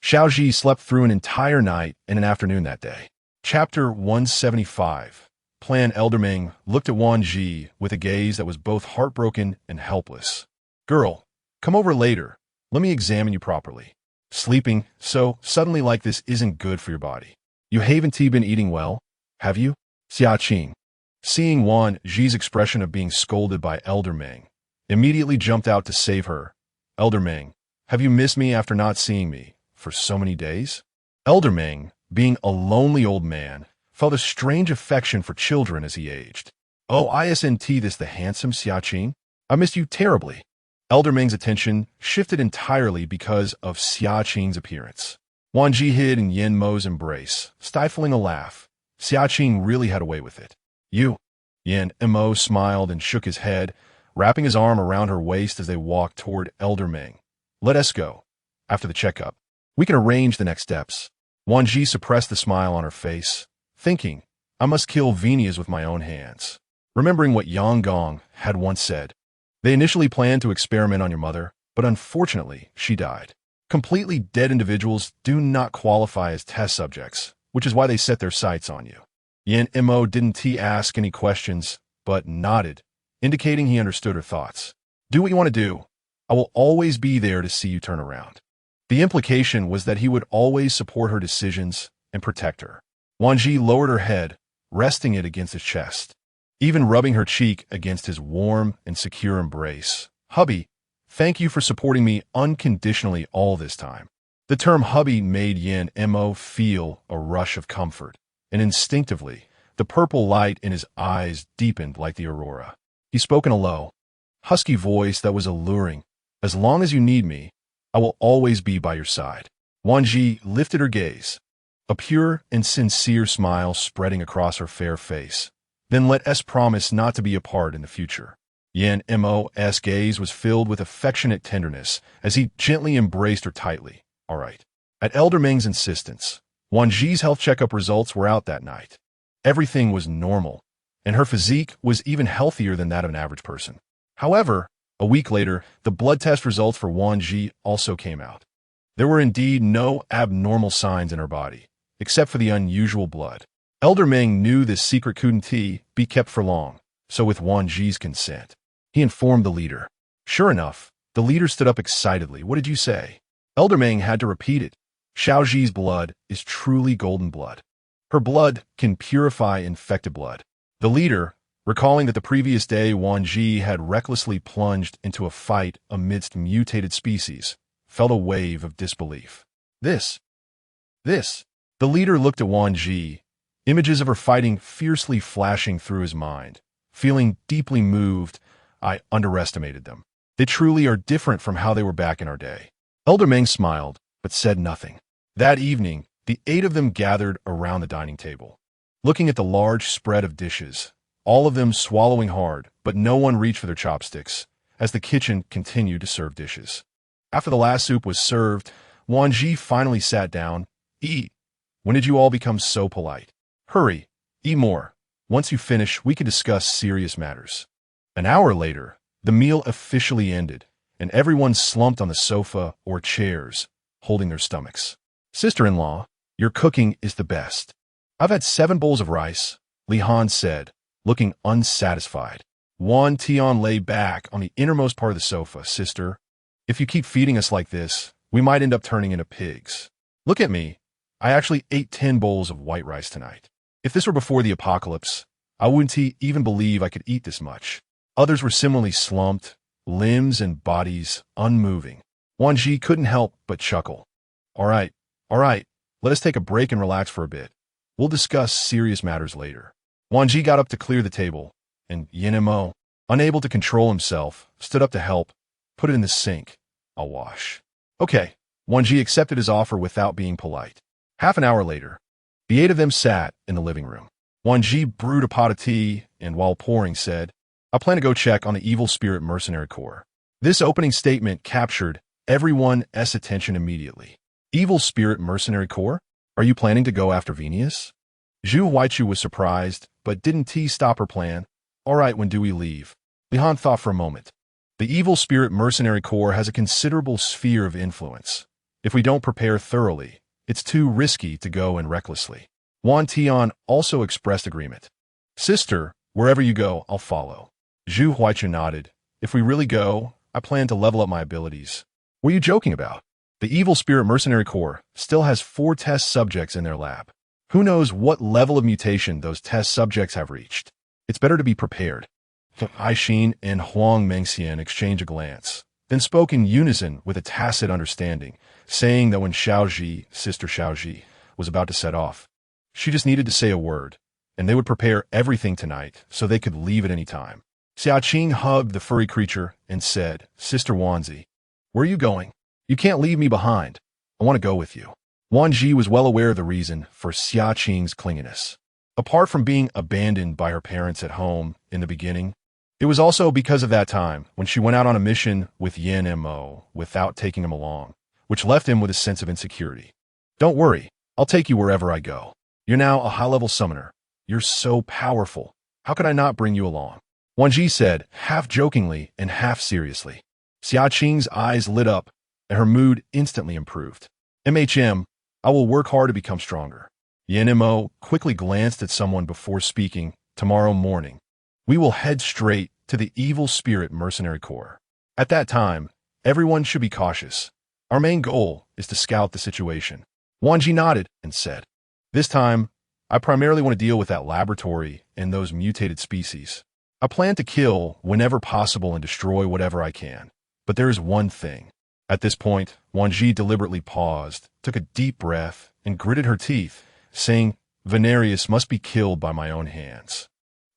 Xiao Zhi slept through an entire night and an afternoon that day." Chapter 175. Plan. Elder Meng looked at Wan Zhi with a gaze that was both heartbroken and helpless. "Girl, come over later. Let me examine you properly. Sleeping so suddenly like this isn't good for your body. You haven't been eating well, have you?" Xia Qing, seeing Wan Zhi's expression of being scolded by Elder Meng, immediately jumped out to save her. "Elder Meng, have you missed me after not seeing me for so many days?" Elder Meng, being a lonely old man, felt a strange affection for children as he aged. "Oh, isn't this the handsome Xia Qing? I missed you terribly." Elder Meng's attention shifted entirely because of Xia Qing's appearance. Wan Zhi hid in Yin Mo's embrace, stifling a laugh. Xia Qing really had a way with it. "You?" Yin Mo smiled and shook his head, wrapping his arm around her waist as they walked toward Elder Ming. Let us go. After the checkup, we can arrange the next steps. Wan Zhi suppressed the smile on her face, thinking, I must kill Venus with my own hands. Remembering what Yang Gong had once said, they initially planned to experiment on your mother, but unfortunately, she died. Completely dead individuals do not qualify as test subjects, which is why they set their sights on you. Yin Mo didn't ask any questions, but nodded, indicating he understood her thoughts. Do what you want to do. I will always be there to see you turn around. The implication was that he would always support her decisions and protect her. Wan Zhi lowered her head, resting it against his chest, even rubbing her cheek against his warm and secure embrace. Hubby, thank you for supporting me unconditionally all this time. The term hubby made Yin Mo feel a rush of comfort, and instinctively, the purple light in his eyes deepened like the aurora. He spoke in a low, husky voice that was alluring. As long as you need me, I will always be by your side. Wan Zhi lifted her gaze, a pure and sincere smile spreading across her fair face. Then let us promise not to be apart in the future. Yin Mo's gaze was filled with affectionate tenderness as he gently embraced her tightly. All right. At Elder Ming's insistence, Wan Zhi's health checkup results were out that night. Everything was normal, and her physique was even healthier than that of an average person. However, a week later, the blood test results for Wan Zhi also came out. There were indeed no abnormal signs in her body, except for the unusual blood. Elder Ming knew this secret couldn't be kept for long, so with Wan Zhi's consent, he informed the leader. Sure enough, the leader stood up excitedly. What did you say? Elder Ming had to repeat it. Xiaoji's blood is truly golden blood. Her blood can purify infected blood. The leader, recalling that the previous day Wan Zhi had recklessly plunged into a fight amidst mutated species, felt a wave of disbelief. This. The leader looked at Wan Zhi, images of her fighting fiercely flashing through his mind. Feeling deeply moved, I underestimated them. They truly are different from how they were back in our day. Elder Ming smiled, but said nothing. That evening, the 8 of them gathered around the dining table, looking at the large spread of dishes, all of them swallowing hard, but no one reached for their chopsticks, as the kitchen continued to serve dishes. After the last soup was served, Wan Zhi finally sat down. Eat. When did you all become so polite? Hurry, eat more. Once you finish, we can discuss serious matters. An hour later, the meal officially ended, and everyone slumped on the sofa or chairs, holding their stomachs. Sister-in-law, your cooking is the best. I've had 7 bowls of rice, Li Han said, looking unsatisfied. Wan Tian lay back on the innermost part of the sofa. Sister, if you keep feeding us like this, we might end up turning into pigs. Look at me. I actually ate 10 bowls of white rice tonight. If this were before the apocalypse, I wouldn't even believe I could eat this much. Others were similarly slumped, limbs and bodies unmoving. Wan Zhi couldn't help but chuckle. All right, let us take a break and relax for a bit. We'll discuss serious matters later. Wan Zhi got up to clear the table, and Yin Mo, unable to control himself, stood up to help. Put it in the sink. I'll wash. Okay. Wan Zhi accepted his offer without being polite. Half an hour later, the 8 of them sat in the living room. Wan Zhi brewed a pot of tea and, while pouring, said, I plan to go check on the Evil Spirit Mercenary Corps. This opening statement captured everyone's attention immediately. Evil Spirit Mercenary Corps? Are you planning to go after Venus? Zhu Huaichu was surprised, but didn't stop her plan. All right, when do we leave? Li Han thought for a moment. The Evil Spirit Mercenary Corps has a considerable sphere of influence. If we don't prepare thoroughly, it's too risky to go in recklessly. Wan Tian also expressed agreement. Sister, wherever you go, I'll follow. Zhu Huaichu nodded. If we really go, I plan to level up my abilities. What are you joking about? The Evil Spirit Mercenary Corps still has 4 test subjects in their lab. Who knows what level of mutation those test subjects have reached? It's better to be prepared. Aishin and Huang Mengxian exchanged a glance, then spoke in unison with a tacit understanding, saying that when Xiaoji, Sister Xiaoji, was about to set off, she just needed to say a word, and they would prepare everything tonight so they could leave at any time. Xiaoqing hugged the furry creature and said, Sister Wan Zhi, where are you going? You can't leave me behind. I want to go with you. Wan Zhi was well aware of the reason for Xiaoqing's clinginess. Apart from being abandoned by her parents at home in the beginning, It was also because of that time when she went out on a mission with Yin Mo without taking him along, which left him with a sense of insecurity. Don't worry, I'll take you wherever I go. You're now a high-level summoner. You're so powerful. How could I not bring you along? Wan Zhi said, half jokingly and half seriously. Xia Qing's eyes lit up, and her mood instantly improved. I will work hard to become stronger. Yin Mo quickly glanced at someone before speaking. Tomorrow morning, we will head straight to the Evil Spirit Mercenary Corps. At that time, everyone should be cautious. Our main goal is to scout the situation. Wan Zhi nodded and said, this time, I primarily want to deal with that laboratory and those mutated species. I plan to kill whenever possible and destroy whatever I can. But there is one thing. At this point, Wan Zhi deliberately paused, took a deep breath, and gritted her teeth, saying, Venarius must be killed by my own hands.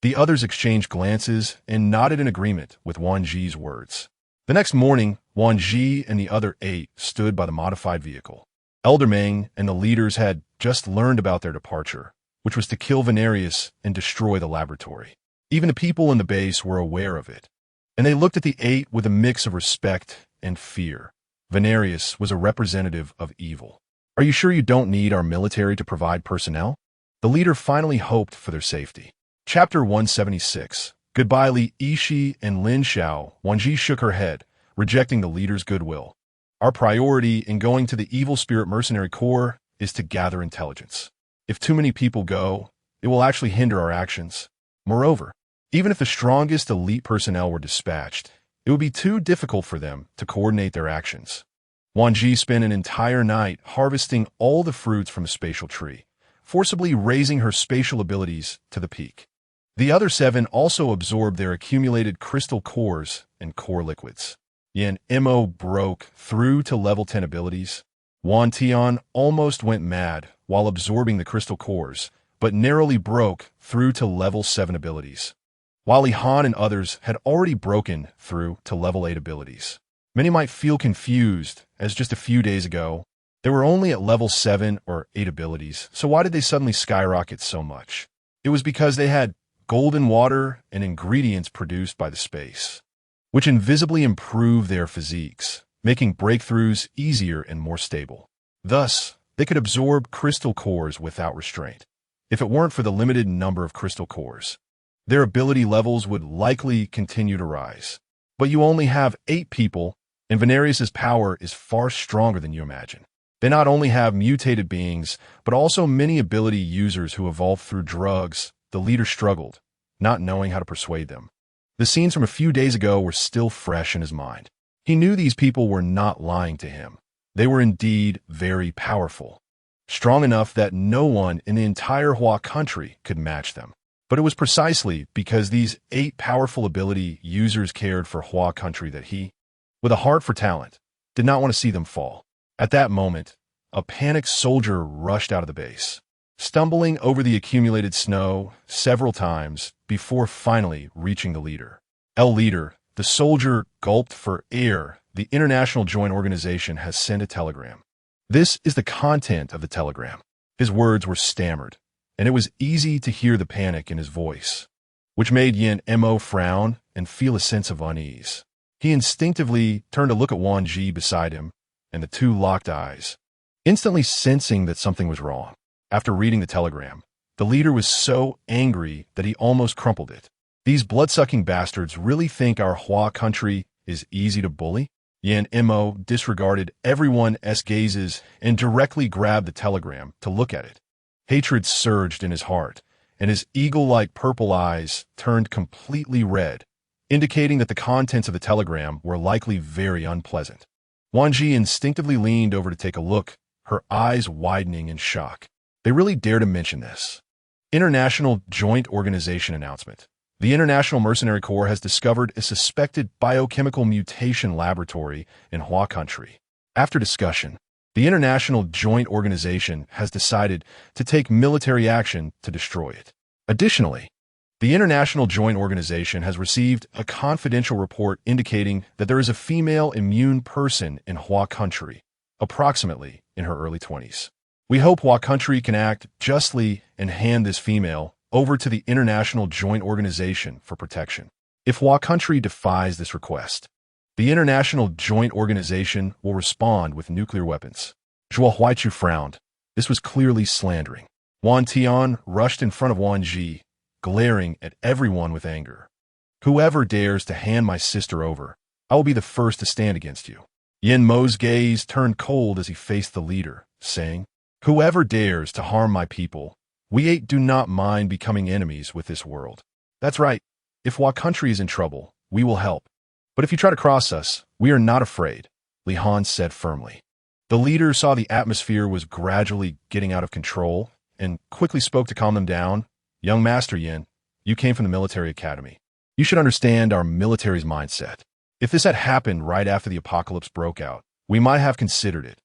The others exchanged glances and nodded in agreement with Wan Zhi's words. The next morning, Wan Zhi and the other 8 stood by the modified vehicle. Elder Meng and the leaders had just learned about their departure, which was to kill Venarius and destroy the laboratory. Even the people in the base were aware of it, and they looked at the 8 with a mix of respect and fear. Venarius was a representative of evil. Are you sure you don't need our military to provide personnel? The leader finally hoped for their safety. Chapter 176. Goodbye Li Yishi and Lin Xiao. Wan Zhi shook her head, rejecting the leader's goodwill. Our priority in going to the Evil Spirit Mercenary Corps is to gather intelligence. If too many people go, it will actually hinder our actions. Moreover, even if the strongest elite personnel were dispatched, it would be too difficult for them to coordinate their actions. Wan Zhi spent an entire night harvesting all the fruits from a spatial tree, forcibly raising her spatial abilities to the peak. The other 7 also absorbed their accumulated crystal cores and core liquids. Yin Mo broke through to level 10 abilities. Wan Tian almost went mad while absorbing the crystal cores, but narrowly broke through to level 7 abilities, while Li Han and others had already broken through to level 8 abilities. Many might feel confused, as just a few days ago, they were only at level 7 or 8 abilities, so why did they suddenly skyrocket so much? It was because they had golden water and ingredients produced by the space, which invisibly improved their physiques, making breakthroughs easier and more stable. Thus, they could absorb crystal cores without restraint. If it weren't for the limited number of crystal cores, their ability levels would likely continue to rise. But you only have 8 people, and Venarius's power is far stronger than you imagine. They not only have mutated beings, but also many ability users who evolved through drugs. The leader struggled, not knowing how to persuade them. The scenes from a few days ago were still fresh in his mind. He knew these people were not lying to him. They were indeed very powerful, strong enough that no one in the entire Hua country could match them. But it was precisely because these 8 powerful ability users cared for Hua country that he, with a heart for talent, did not want to see them fall. At that moment, a panicked soldier rushed out of the base, stumbling over the accumulated snow several times before finally reaching the leader. Leader, the soldier gulped for air. The International Joint Organization has sent a telegram. This is the content of the telegram. His words were stammered, and it was easy to hear the panic in his voice, which made Yin Mo frown and feel a sense of unease. He instinctively turned to look at Wan Zhi beside him, and the two locked eyes, instantly sensing that something was wrong. After reading the telegram, the leader was so angry that he almost crumpled it. These blood-sucking bastards really think our Hua country is easy to bully? Yin Mo disregarded everyone's gazes and directly grabbed the telegram to look at it. Hatred surged in his heart, and his eagle-like purple eyes turned completely red, indicating that the contents of the telegram were likely very unpleasant. Wan Zhi instinctively leaned over to take a look, her eyes widening in shock. They really dare to mention this. International Joint Organization announcement. The International Mercenary Corps has discovered a suspected biochemical mutation laboratory in Hua country. After discussion, the International Joint Organization has decided to take military action to destroy it. Additionally, the International Joint Organization has received a confidential report indicating that there is a female immune person in Hua country, approximately in her early 20s. We hope Hua country can act justly and hand this female over to the International Joint Organization for protection. If Hua country defies this request, the International Joint Organization will respond with nuclear weapons. Zhuo Huaichu frowned. This was clearly slandering. Wan Tian rushed in front of Wan Zhi, glaring at everyone with anger. Whoever dares to hand my sister over, I will be the first to stand against you. Yin Mo's gaze turned cold as he faced the leader, saying, Whoever dares to harm my people, we 8 do not mind becoming enemies with this world. That's right. If Hua country is in trouble, we will help. But if you try to cross us, we are not afraid, Li Han said firmly. The leader saw the atmosphere was gradually getting out of control and quickly spoke to calm them down. Young Master Yin, you came from the military academy. You should understand our military's mindset. If this had happened right after the apocalypse broke out, we might have considered it.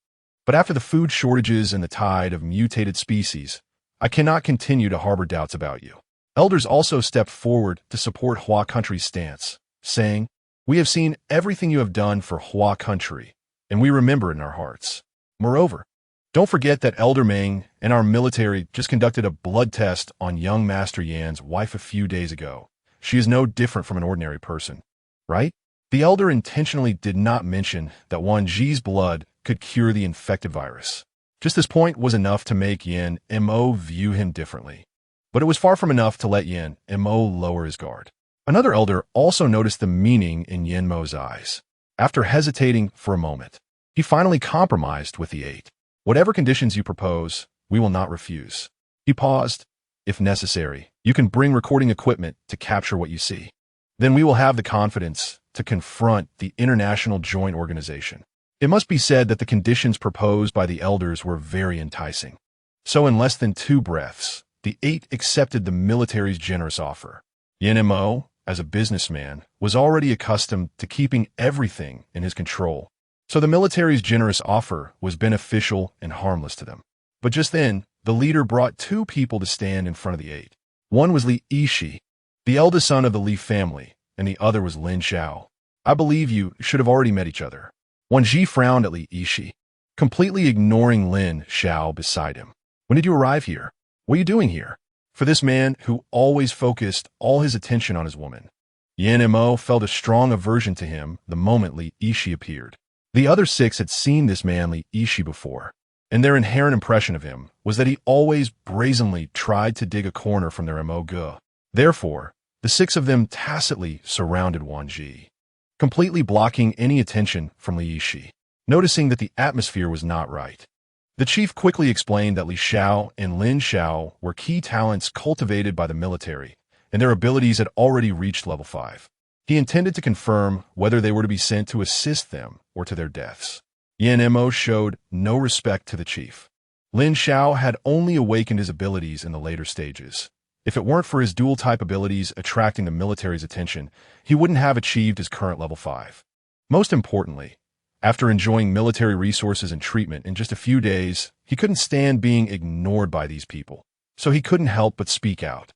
But after the food shortages and the tide of mutated species, I cannot continue to harbor doubts about you. Elders also stepped forward to support Hua country's stance, saying, We have seen everything you have done for Hua country, and we remember it in our hearts. Moreover, don't forget that Elder Meng and our military just conducted a blood test on young Master Yan's wife a few days ago. She is no different from an ordinary person, right? The elder intentionally did not mention that Wan Zhi's blood could cure the infected virus. Just this point was enough to make Yin Mo view him differently. But it was far from enough to let Yin Mo lower his guard. Another elder also noticed the meaning in Yin Mo's eyes. After hesitating for a moment, he finally compromised with the 8. Whatever conditions you propose, we will not refuse. He paused. If necessary, you can bring recording equipment to capture what you see. Then we will have the confidence to confront the International Joint Organization. It must be said that the conditions proposed by the elders were very enticing. So in less than 2 breaths, the 8 accepted the military's generous offer. Yin Mo, as a businessman, was already accustomed to keeping everything in his control. So the military's generous offer was beneficial and harmless to them. But just then, the leader brought 2 people to stand in front of the 8. One was Li Yishi, the eldest son of the Li family, and the other was Lin Xiao. I believe you should have already met each other. Wan Zhi frowned at Li Yishi, completely ignoring Lin Xiao beside him. When did you arrive here? What are you doing here? For this man who always focused all his attention on his woman. Yin Mo felt a strong aversion to him the moment Li Yishi appeared. The other 6 had seen this man Li Yishi before, and their inherent impression of him was that he always brazenly tried to dig a corner from their Mo Ge. Therefore, the 6 of them tacitly surrounded Wan Zhi, completely blocking any attention from Li Yishi. Noticing that the atmosphere was not right, the chief quickly explained that Li Xiao and Lin Xiao were key talents cultivated by the military, and their abilities had already reached level 5. He intended to confirm whether they were to be sent to assist them or to their deaths. Yin Mo showed no respect to the chief. Lin Xiao had only awakened his abilities in the later stages. If it weren't for his dual-type abilities attracting the military's attention, he wouldn't have achieved his current level 5. Most importantly, after enjoying military resources and treatment in just a few days, he couldn't stand being ignored by these people, so he couldn't help but speak out.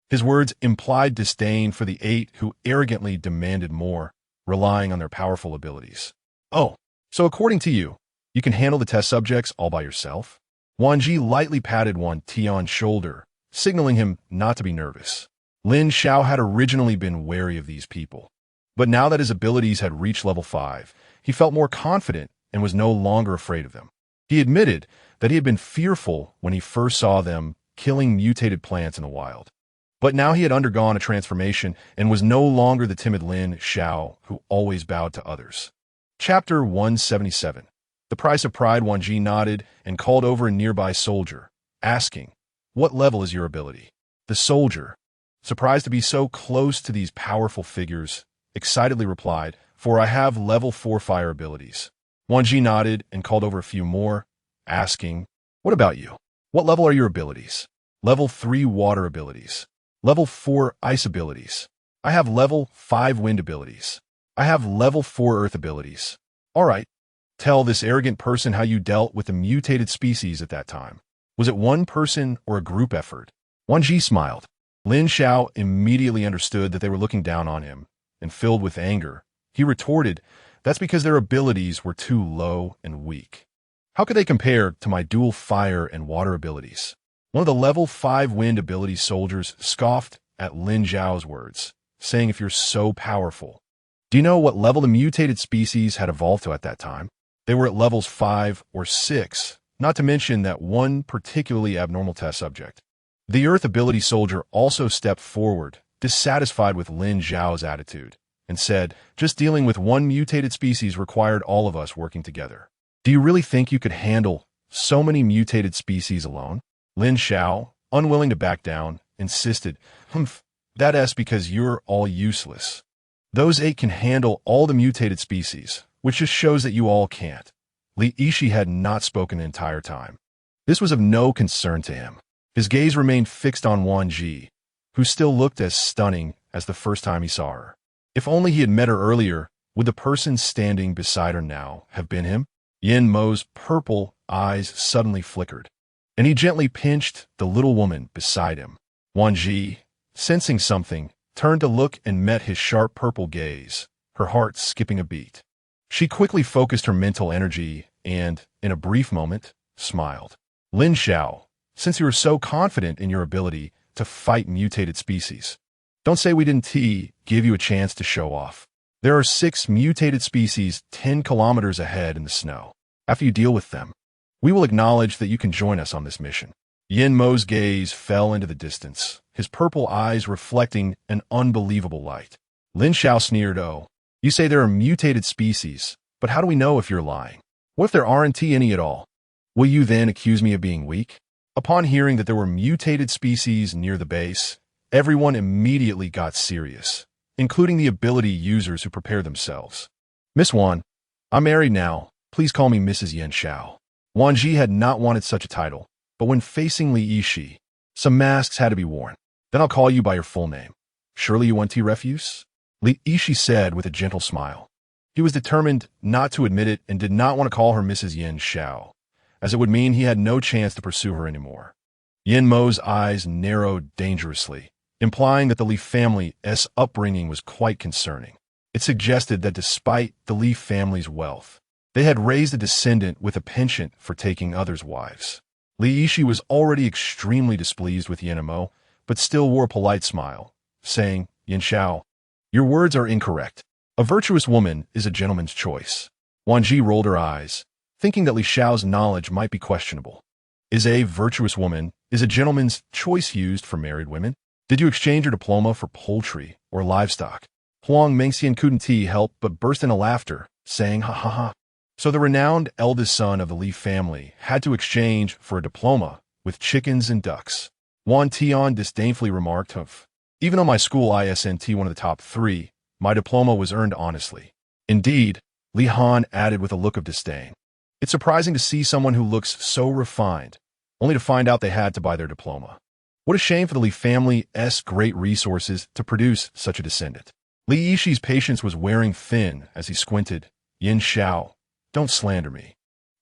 His words implied disdain for the 8 who arrogantly demanded more, relying on their powerful abilities. Oh, so according to you, you can handle the test subjects all by yourself? Wan Zhi lightly patted Wan Tian's shoulder, signaling him not to be nervous. Lin Xiao had originally been wary of these people, but now that his abilities had reached level 5, he felt more confident and was no longer afraid of them. He admitted that he had been fearful when he first saw them killing mutated plants in the wild. But now he had undergone a transformation and was no longer the timid Lin Xiao who always bowed to others. Chapter 177. The Price of Pride. Wan Zhi nodded and called over a nearby soldier, asking, What level is your ability? The soldier, surprised to be so close to these powerful figures, excitedly replied, For I have level 4 fire abilities. Wan Zhi nodded and called over a few more, asking, What about you? What level are your abilities? Level 3 water abilities. Level 4 ice abilities. I have level 5 wind abilities. I have level 4 earth abilities. All right. Tell this arrogant person how you dealt with the mutated species at that time. Was it one person or a group effort? Wan Zhi smiled. Lin Xiao immediately understood that they were looking down on him, and filled with anger, he retorted, That's because their abilities were too low and weak. How could they compare to my dual fire and water abilities? One of the level 5 wind ability soldiers scoffed at Lin Xiao's words, saying, if you're so powerful. Do you know what level the mutated species had evolved to at that time? They were at levels 5 or 6, not to mention that one particularly abnormal test subject. The Earth ability soldier also stepped forward, dissatisfied with Lin Zhao's attitude, and said, just dealing with one mutated species required all of us working together. Do you really think you could handle so many mutated species alone? Lin Zhao, unwilling to back down, insisted, that's because you're all useless. Those 8 can handle all the mutated species, which just shows that you all can't. Li Yishi had not spoken the entire time. This was of no concern to him. His gaze remained fixed on Wan Zhi, who still looked as stunning as the first time he saw her. If only he had met her earlier, would the person standing beside her now have been him? Yin Mo's purple eyes suddenly flickered, and he gently pinched the little woman beside him. Wan Zhi, sensing something, turned to look and met his sharp purple gaze, her heart skipping a beat. She quickly focused her mental energy and, in a brief moment, smiled. Lin Zhao, since you were so confident in your ability to fight mutated species, don't say we didn't give you a chance to show off. There are 6 mutated species 10 kilometers ahead in the snow. After you deal with them, we will acknowledge that you can join us on this mission. Yin Mo's gaze fell into the distance, his purple eyes reflecting an unbelievable light. Lin Zhao sneered, oh, you say there are mutated species, but how do we know if you're lying? What if there aren't any at all? Will you then accuse me of being weak? Upon hearing that there were mutated species near the base, everyone immediately got serious, including the ability users who prepared themselves. Miss Wan, I'm married now. Please call me Mrs. Yen Xiao. Wan Zhi had not wanted such a title, but when facing Li Yishi, some masks had to be worn. Then I'll call you by your full name. Surely you want tea refuse? Li Yishi said with a gentle smile. He was determined not to admit it and did not want to call her Mrs. Yen Xiao, as it would mean he had no chance to pursue her anymore. Yin Mo's eyes narrowed dangerously, implying that the Li family's upbringing was quite concerning. It suggested that despite the Li family's wealth, they had raised a descendant with a penchant for taking others' wives. Li Yishi was already extremely displeased with Yin Mo, but still wore a polite smile, saying, Yin Xiao, your words are incorrect. A virtuous woman is a gentleman's choice. Wan Zhi rolled her eyes, thinking that Li Xiao's knowledge might be questionable. Is a virtuous woman a gentleman's choice used for married women? Did you exchange your diploma for poultry or livestock? Huang Mengxian couldn't help but burst into laughter, saying, ha ha ha. So the renowned eldest son of the Li family had to exchange for a diploma with chickens and ducks. Wan Tian disdainfully remarked, even though my school isn't one of the top 3, my diploma was earned honestly. Indeed, Li Han added with a look of disdain. It's surprising to see someone who looks so refined, only to find out they had to buy their diploma. What a shame for the Li family's great resources to produce such a descendant. Li Yishi's patience was wearing thin as he squinted. Yin Xiao, don't slander me.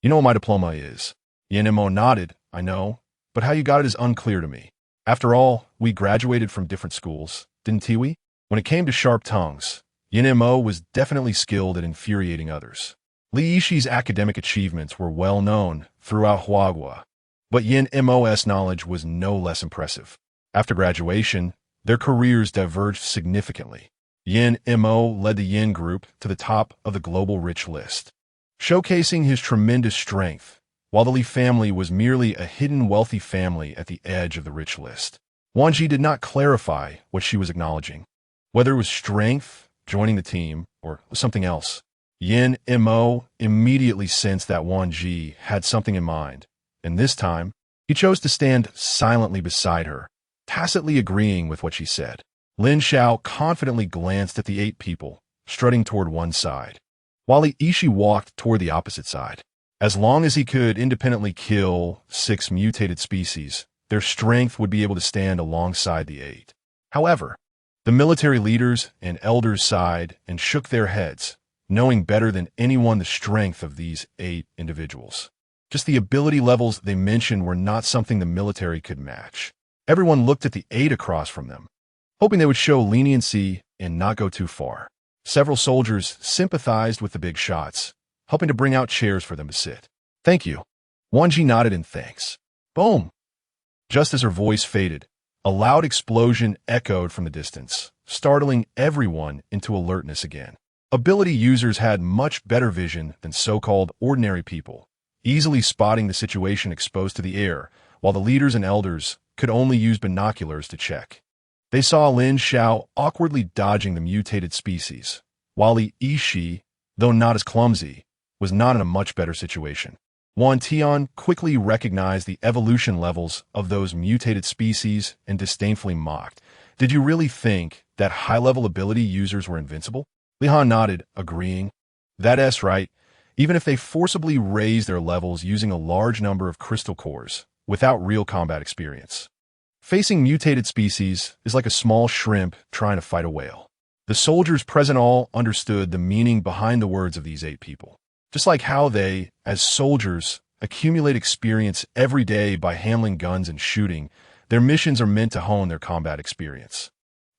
You know what my diploma is. Yin Mo nodded, I know, but how you got it is unclear to me. After all, we graduated from different schools, didn't we? When it came to sharp tongues, Yin Mo was definitely skilled at infuriating others. Li Yishi's academic achievements were well known throughout Huagua, but Yin Mo's knowledge was no less impressive. After graduation, their careers diverged significantly. Yin Mo led the Yin group to the top of the global rich list, showcasing his tremendous strength, while the Li family was merely a hidden wealthy family at the edge of the rich list. Wan Zhi did not clarify what she was acknowledging, whether it was strength, joining the team, or something else. Yin Mo immediately sensed that Wan Zhi had something in mind, and this time, he chose to stand silently beside her, tacitly agreeing with what she said. Lin Zhao confidently glanced at the 8 people, strutting toward one side, while Li Yishi walked toward the opposite side. As long as he could independently kill 6 mutated species, their strength would be able to stand alongside the 8. However, the military leaders and elders sighed and shook their heads, knowing better than anyone the strength of these 8 individuals. Just the ability levels they mentioned were not something the military could match. Everyone looked at the 8 across from them, hoping they would show leniency and not go too far. Several soldiers sympathized with the big shots, helping to bring out chairs for them to sit. Thank you. Wan Zhi nodded in thanks. Boom! Just as her voice faded, a loud explosion echoed from the distance, startling everyone into alertness again. Ability users had much better vision than so-called ordinary people, easily spotting the situation exposed to the air, while the leaders and elders could only use binoculars to check. They saw Lin Xiao awkwardly dodging the mutated species, while Li Yishi, though not as clumsy, was not in a much better situation. Wan Tian quickly recognized the evolution levels of those mutated species and disdainfully mocked. Did you really think that high-level ability users were invincible? Li Han nodded, agreeing. That's right, even if they forcibly raise their levels using a large number of crystal cores, without real combat experience. Facing mutated species is like a small shrimp trying to fight a whale. The soldiers present all understood the meaning behind the words of these 8 people. Just like how they, as soldiers, accumulate experience every day by handling guns and shooting, their missions are meant to hone their combat experience.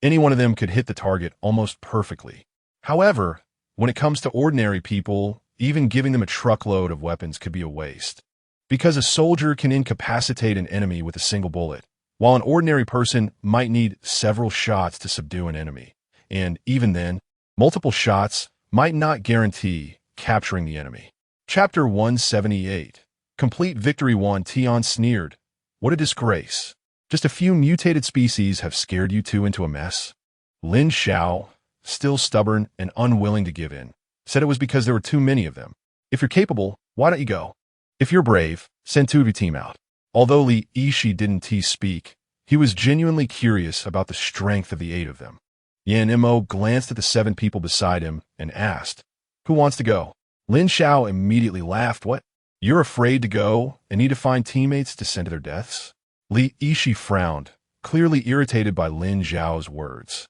Any one of them could hit the target almost perfectly. However, when it comes to ordinary people, even giving them a truckload of weapons could be a waste. Because a soldier can incapacitate an enemy with a single bullet, while an ordinary person might need several shots to subdue an enemy. And even then, multiple shots might not guarantee capturing the enemy. Chapter 178. Complete Victory. Wan Tian sneered. What a disgrace. Just a few mutated species have scared you two into a mess? Lin Xiao, still stubborn and unwilling to give in, said it was because there were too many of them. If you're capable, why don't you go? If you're brave, send 2 of your team out. Although Li Yishi didn't speak, he was genuinely curious about the strength of the 8 of them. Yan Mo glanced at the 7 people beside him and asked, who wants to go? Lin Xiao immediately laughed. What? You're afraid to go and need to find teammates to send to their deaths? Li Yishi frowned, clearly irritated by Lin Xiao's words.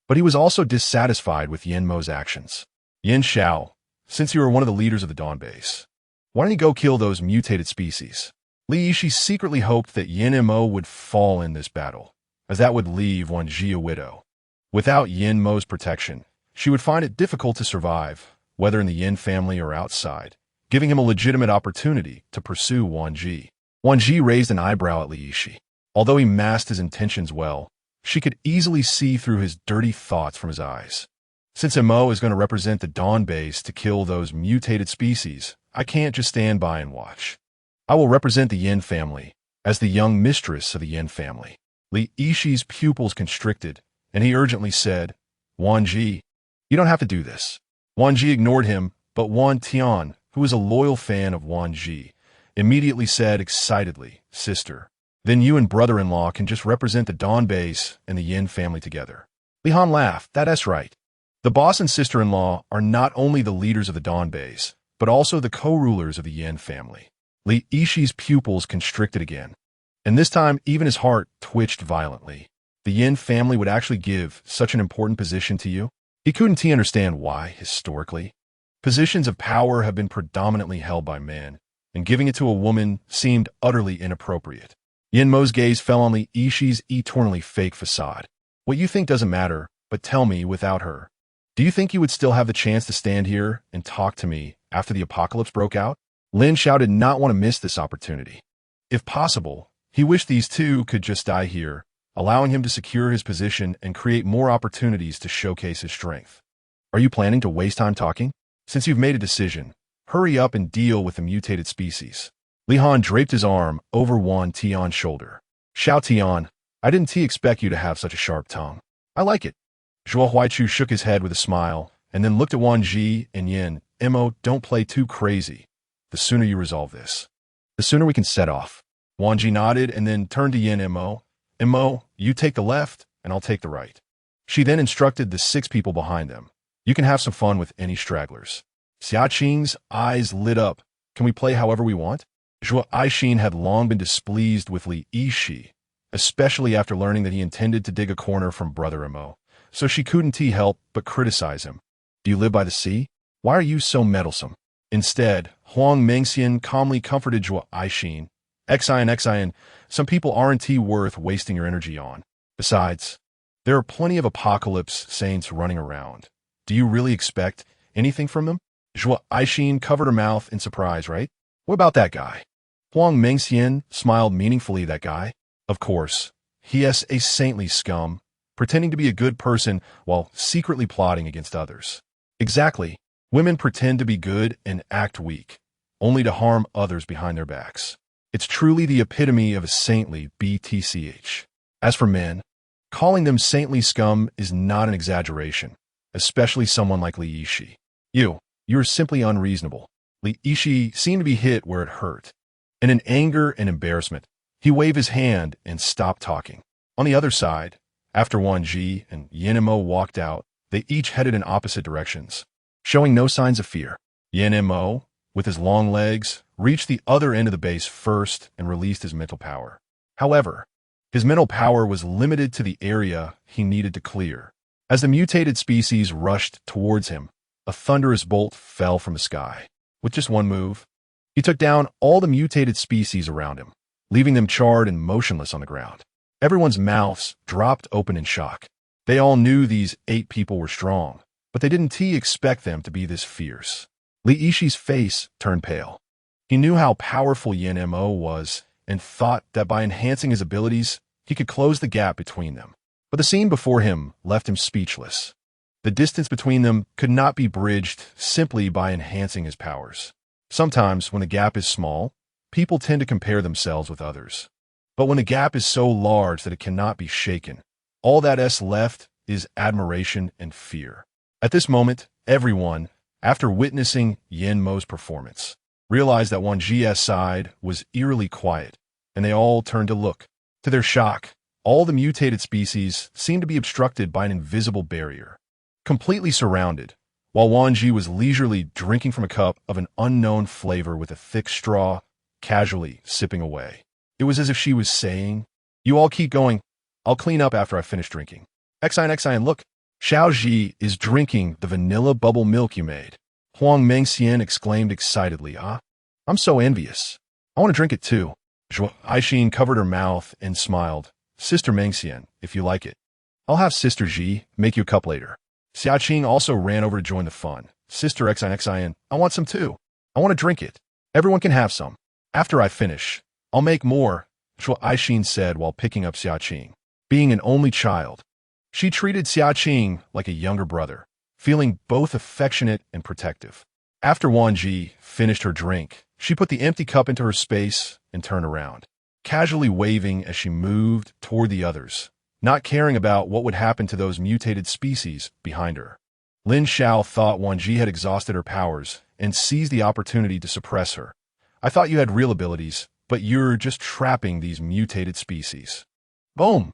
But he was also dissatisfied with Yan Mo's actions. Yan Xiao, since you are one of the leaders of the Dawn base, why don't you go kill those mutated species? Li Yishi secretly hoped that Yan Mo would fall in this battle, as that would leave Wan Zhi a widow. Without Yan Mo's protection, she would find it difficult to survive, whether in the Yin family or outside, giving him a legitimate opportunity to pursue Wan Zhi. Wan Zhi raised an eyebrow at Li Yishi. Although he masked his intentions well, she could easily see through his dirty thoughts from his eyes. Since Mo is going to represent the Dawn base to kill those mutated species, I can't just stand by and watch. I will represent the Yin family, as the young mistress of the Yin family. Li Yishi's pupils constricted, and he urgently said, Wan Zhi, you don't have to do this. Wan Zhi ignored him, but Wan Tian, who was a loyal fan of Wan Zhi, immediately said excitedly, Sister, then you and brother-in-law can just represent the Dawn base and the Yin family together. Li Han laughed. That's right. The boss and sister-in-law are not only the leaders of the Dawn base, but also the co-rulers of the Yin family. Li Yishi's pupils constricted again, and this time even his heart twitched violently. The Yin family would actually give such an important position to you? He couldn't understand why, historically. Positions of power have been predominantly held by men, and giving it to a woman seemed utterly inappropriate. Yan Mo's gaze fell on Li Yishi's eternally fake facade. What you think doesn't matter, but tell me without her. Do you think you would still have the chance to stand here and talk to me after the apocalypse broke out? Lin Xiao did not want to miss this opportunity. If possible, he wished these 2 could just die here, allowing him to secure his position and create more opportunities to showcase his strength. Are you planning to waste time talking? Since you've made a decision, hurry up and deal with the mutated species. Li Han draped his arm over Wan Tian's shoulder. Xiao Tian, I didn't expect you to have such a sharp tongue. I like it. Zhuo Huaichu shook his head with a smile, and then looked at Wan Zhi and Yin. Mo, don't play too crazy. The sooner you resolve this, the sooner we can set off. Wan Zhi nodded and then turned to Yin. Mo, you take the left, and I'll take the right. She then instructed the 6 people behind them. You can have some fun with any stragglers. Xia Qing's eyes lit up. Can we play however we want? Zhuo Aishin had long been displeased with Li Yishi, especially after learning that he intended to dig a corner from brother Mo, so she couldn't help but criticize him. Do you live by the sea? Why are you so meddlesome? Instead, Huang Mengxian calmly comforted Zhuo Aishin. Xian, some people aren't worth wasting your energy on. Besides, there are plenty of apocalypse saints running around. Do you really expect anything from them? Zhuo Aishin covered her mouth in surprise, right? What about that guy? Huang Mengxian smiled meaningfully. That guy? Of course. He is a saintly scum, pretending to be a good person while secretly plotting against others. Exactly. Women pretend to be good and act weak, only to harm others behind their backs. It's truly the epitome of a saintly BTCH. As for men, calling them saintly scum is not an exaggeration, especially someone like Li Yishi. You're simply unreasonable. Li Yishi seemed to be hit where it hurt. And in anger and embarrassment, he waved his hand and stopped talking. On the other side, after Wan Zhi and Yin walked out, they each headed in opposite directions, showing no signs of fear. Yin, with his long legs, reached the other end of the base first and released his mental power. However, his mental power was limited to the area he needed to clear. As the mutated species rushed towards him, a thunderous bolt fell from the sky. With just one move, he took down all the mutated species around him, leaving them charred and motionless on the ground. Everyone's mouths dropped open in shock. They all knew these 8 people were strong, but they didn't expect them to be this fierce. Li Yishi's face turned pale. He knew how powerful Yin was and thought that by enhancing his abilities, he could close the gap between them. But the scene before him left him speechless. The distance between them could not be bridged simply by enhancing his powers. Sometimes, when the gap is small, people tend to compare themselves with others. But when the gap is so large that it cannot be shaken, all that is left is admiration and fear. At this moment, everyone, after witnessing Yin-Mo's performance, realized that Wan Zhi's side was eerily quiet, and they all turned to look. To their shock, all the mutated species seemed to be obstructed by an invisible barrier. Completely surrounded, while Wan Zhi was leisurely drinking from a cup of an unknown flavor with a thick straw, casually sipping away. It was as if she was saying, "You all keep going. I'll clean up after I finish drinking." Xian, look. Xiao Zhi is drinking the vanilla bubble milk you made. Huang Mengxian exclaimed excitedly, I'm so envious. I want to drink it too. Zhuo Aixin covered her mouth and smiled. Sister Mengxian, if you like it. I'll have Sister Zhi make you a cup later. Xiaoqing also ran over to join the fun. Sister Xian, I want some too. I want to drink it. Everyone can have some. After I finish, I'll make more, Zhuo Aixin said while picking up Xiaoqing. Being an only child, she treated Xiaoqing like a younger brother, feeling both affectionate and protective. After Wan Zhi finished her drink, she put the empty cup into her space and turned around, casually waving as she moved toward the others, not caring about what would happen to those mutated species behind her. Lin Xiao thought Wan Zhi had exhausted her powers and seized the opportunity to suppress her. I thought you had real abilities, but you're just trapping these mutated species. Boom!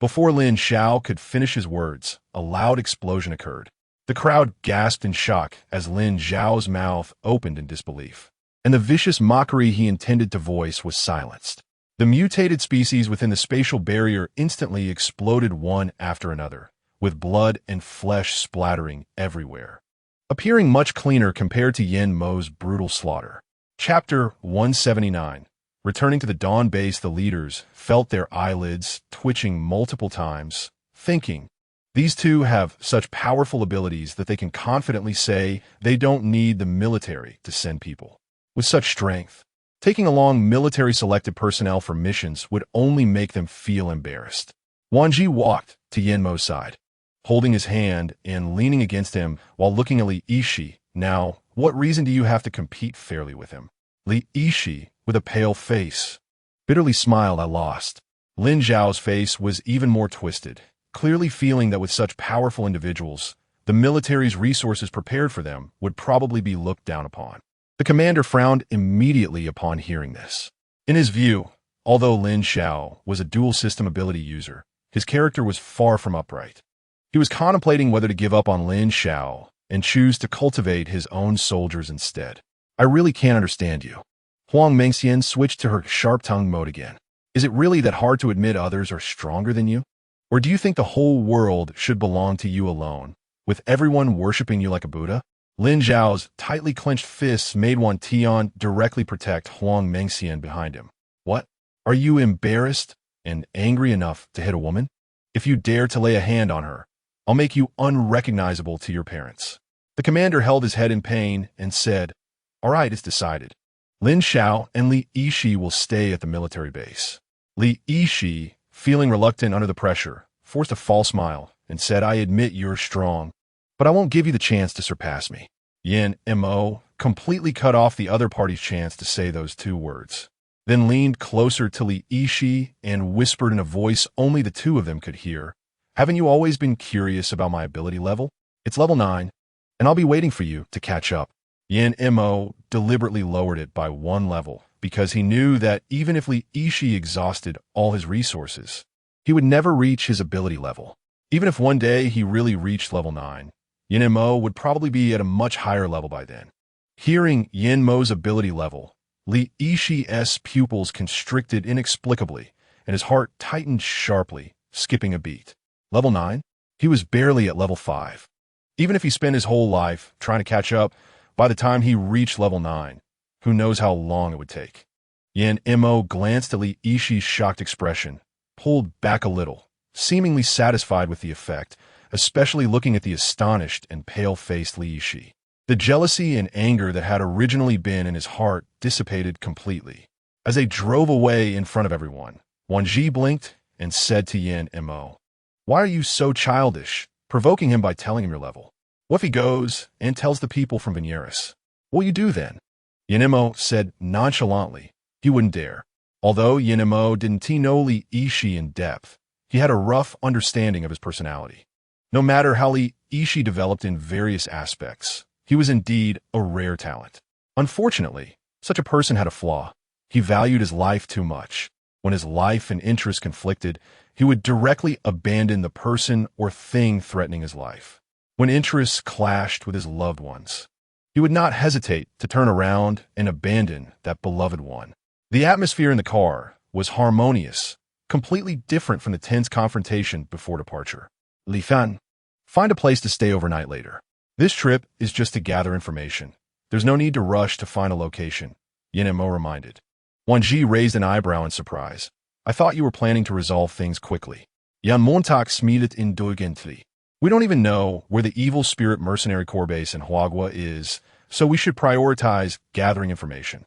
Before Lin Xiao could finish his words, a loud explosion occurred. The crowd gasped in shock as Lin Xiao's mouth opened in disbelief, and the vicious mockery he intended to voice was silenced. The mutated species within the spatial barrier instantly exploded one after another, with blood and flesh splattering everywhere, appearing much cleaner compared to Yin-Mo's brutal slaughter. Chapter 179. Returning to the Dawn base, the leaders felt their eyelids twitching multiple times, thinking, these two have such powerful abilities that they can confidently say they don't need the military to send people. With such strength, taking along military-selected personnel for missions would only make them feel embarrassed. Wan Zhi walked to Yin-Mo's side, holding his hand and leaning against him while looking at Li Yishi. Now, what reason do you have to compete fairly with him? Li Yishi, with a pale face, bitterly smiled. I lost. Lin Zhao's face was even more twisted, clearly feeling that with such powerful individuals, the military's resources prepared for them would probably be looked down upon. The commander frowned immediately upon hearing this. In his view, although Lin Xiao was a dual-system ability user, his character was far from upright. He was contemplating whether to give up on Lin Xiao and choose to cultivate his own soldiers instead. I really can't understand you. Huang Mengxian switched to her sharp-tongued mode again. Is it really that hard to admit others are stronger than you? Or do you think the whole world should belong to you alone, with everyone worshipping you like a Buddha? Lin Zhao's tightly clenched fists made Wan Tian directly protect Huang Mengxian behind him. What? Are you embarrassed and angry enough to hit a woman? If you dare to lay a hand on her, I'll make you unrecognizable to your parents. The commander held his head in pain and said, All right, it's decided. Lin Xiao and Li Yishi will stay at the military base. Li Yishi, feeling reluctant under the pressure, forced a false smile, and said, "I admit you're strong, but I won't give you the chance to surpass me." Yin Mo completely cut off the other party's chance to say those two words, then leaned closer to Li Yishi and whispered in a voice only the two of them could hear, "Haven't you always been curious about my ability level? It's level 9, and I'll be waiting for you to catch up." Yin Mo deliberately lowered it by 1 level because he knew that even if Li Yishi exhausted all his resources, he would never reach his ability level. Even if one day he really reached level 9, Yin Mo would probably be at a much higher level by then. Hearing Yin Mo's ability level, Li Yishi's pupils constricted inexplicably, and his heart tightened sharply, skipping a beat. Level 9? He was barely at level 5. Even if he spent his whole life trying to catch up, by the time he reached level 9, who knows how long it would take. Yin Mo glanced at Li Yishi's shocked expression, pulled back a little, seemingly satisfied with the effect, especially looking at the astonished and pale-faced Li Yishi. The jealousy and anger that had originally been in his heart dissipated completely. As they drove away in front of everyone, Wan Zhi blinked and said to Yin Mo, "Why are you so childish, provoking him by telling him your level? What if he goes and tells the people from Veneris? What will you do then?" Yin Mo said nonchalantly he wouldn't dare. Although Yin Mo didn't know Li Yishi in depth, he had a rough understanding of his personality. No matter how Li Yishi developed in various aspects, he was indeed a rare talent. Unfortunately, such a person had a flaw. He valued his life too much. When his life and interests conflicted, he would directly abandon the person or thing threatening his life. When interests clashed with his loved ones, he would not hesitate to turn around and abandon that beloved one. The atmosphere in the car was harmonious, completely different from the tense confrontation before departure. "Li Fan, find a place to stay overnight later. This trip is just to gather information. There's no need to rush to find a location," Yin Mo reminded. Wan Zhi raised an eyebrow in surprise. "I thought you were planning to resolve things quickly." Jan Montak smedet indulgently. "We don't even know where the evil spirit mercenary core base in Huagua is, so we should prioritize gathering information.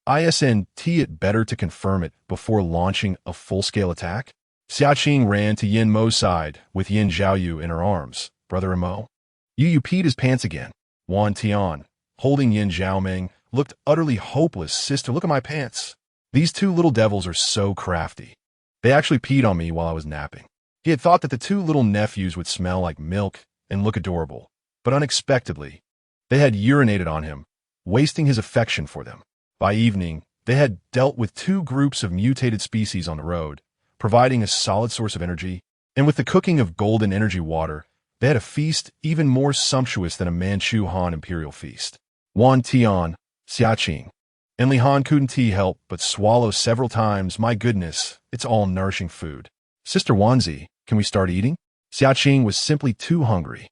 Isn't it better to confirm it before launching a full-scale attack?" Xiaqing ran to Yin Mo's side with Yin Zhaoyu in her arms. "Brother Mo?" You peed his pants again. Wan Tian, holding Yin Zhaoming, looked utterly hopeless. "Sister, look at my pants. These two little devils are so crafty. They actually peed on me while I was napping." He had thought that the two little nephews would smell like milk and look adorable, but unexpectedly, they had urinated on him, wasting his affection for them. By evening, they had dealt with 2 groups of mutated species on the road, providing a solid source of energy, and with the cooking of golden energy water, they had a feast even more sumptuous than a Manchu Han imperial feast. Wan Tian, Xiaqing, and Li Han couldn't help but swallow several times. "My goodness, it's all nourishing food. Sister Wan Zhi, can we start eating?" Xiaqing was simply too hungry,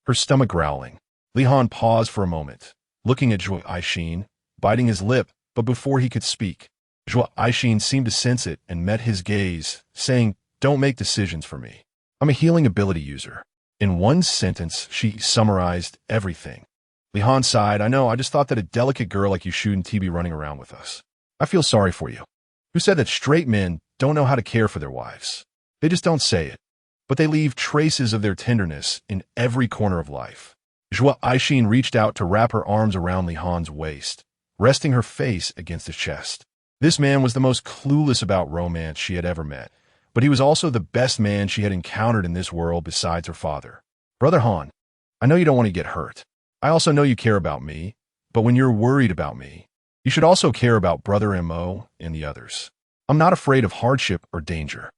her stomach growling. Li Han paused for a moment, looking at Zhuo Aishin, biting his lip, but before he could speak, Zhuo Aishin seemed to sense it and met his gaze, saying, "Don't make decisions for me. I'm a healing ability user." In one sentence, she summarized everything. Li Han sighed. "I know, I just thought that a delicate girl like you shouldn't be running around with us. I feel sorry for you." Who said that straight men don't know how to care for their wives? They just don't say it, but they leave traces of their tenderness in every corner of life. Zhuo Aishin reached out to wrap her arms around Li Han's waist, resting her face against his chest. This man was the most clueless about romance she had ever met, but he was also the best man she had encountered in this world besides her father. "Brother Han, I know you don't want to get hurt. I also know you care about me, but when you're worried about me, you should also care about Brother Mo and the others. I'm not afraid of hardship or danger.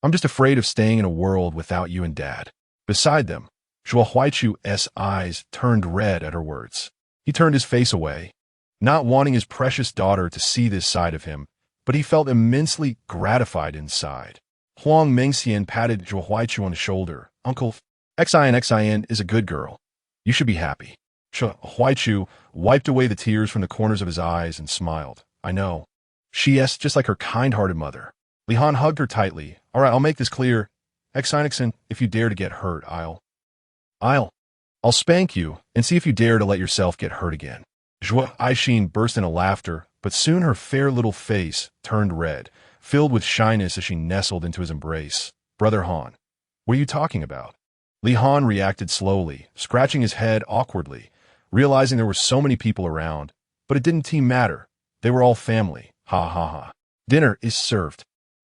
I'm just afraid of staying in a world without you and Dad." Beside them, Zhuo Huaichu's eyes turned red at her words. He turned his face away, not wanting his precious daughter to see this side of him, but he felt immensely gratified inside. Huang Mengxian patted Zhuo Huaichu on the shoulder. "Uncle, Xin is a good girl. You should be happy." Zhuo Huaichu wiped away the tears from the corners of his eyes and smiled. "I know. She's just like her kind-hearted mother." Li Han hugged her tightly. "All right, I'll make this clear. Xin, if you dare to get hurt, I'll spank you and see if you dare to let yourself get hurt again." Zhuo Aishin burst into laughter, but soon her fair little face turned red, filled with shyness as she nestled into his embrace. "Brother Han, What are you talking about? Li Han reacted slowly, scratching his head awkwardly, realizing there were so many people around. But it didn't matter. They were all family. Ha ha ha. Dinner is served.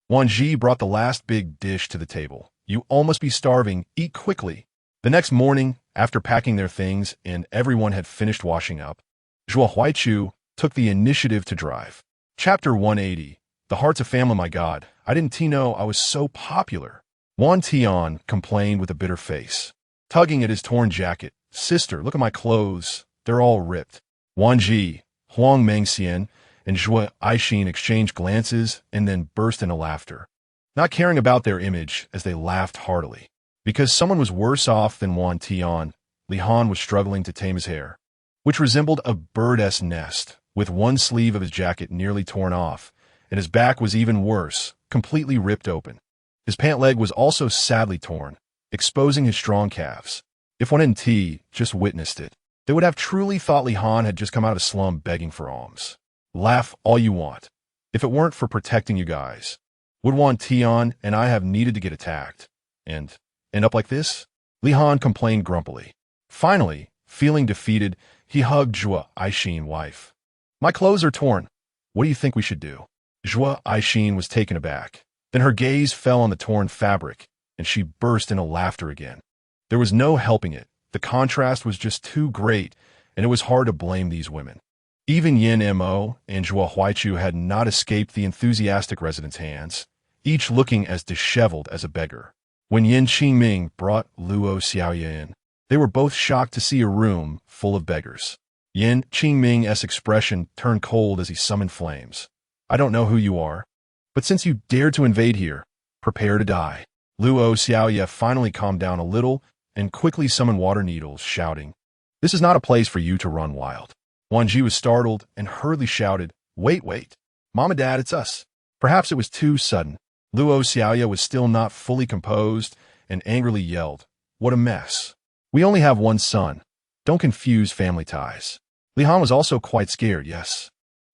Wan Zhi brought the last big dish to the table. You all must be starving. Eat quickly. The next morning, after packing their things and everyone had finished washing up, Zhuo Huaichu took the initiative to drive. Chapter 180. The Hearts of Family. My God, I didn't know I was so popular. Wan Tian complained with a bitter face, tugging at his torn jacket. Sister, look at my clothes. They're all ripped. Wan Zhi, Huang Mengxian, and Zhuo Aixin exchanged glances and then burst into laughter, not caring about their image as they laughed heartily. Because someone was worse off than Wan Tian, Li Han was struggling to tame his hair, which resembled a bird's nest, with one sleeve of his jacket nearly torn off, and his back was even worse, completely ripped open. His pant leg was also sadly torn, exposing his strong calves. If one in T just witnessed it, they would have truly thought Li Han had just come out of a slum begging for alms. Laugh all you want. If it weren't for protecting you guys, would Wan Tian and I have needed to get attacked and end up like this? Li Han complained grumpily. Finally, feeling defeated, he hugged Zhuo Aixin's wife. My clothes are torn. What do you think we should do? Zhuo Aixin was taken aback. Then her gaze fell on the torn fabric, and she burst into laughter again. There was no helping it. The contrast was just too great, and it was hard to blame these women. Even Yin Mo and Zhuo Huaichu had not escaped the enthusiastic residents' hands, each looking as disheveled as a beggar. When Yin Qingming brought Luo Xiaoya in, they were both shocked to see a room full of beggars. Yin Qingming's expression turned cold as he summoned flames. I don't know who you are, but since you dared to invade here, prepare to die. Luo Xiaoya finally calmed down a little and quickly summoned water needles, shouting, This is not a place for you to run wild. Wan Zhi was startled and hurriedly shouted, Wait. Mom and Dad, it's us. Perhaps it was too sudden. Luo Xiaoya was still not fully composed and angrily yelled, What a mess. We only have one son. Don't confuse family ties. Li Han was also quite scared, yes.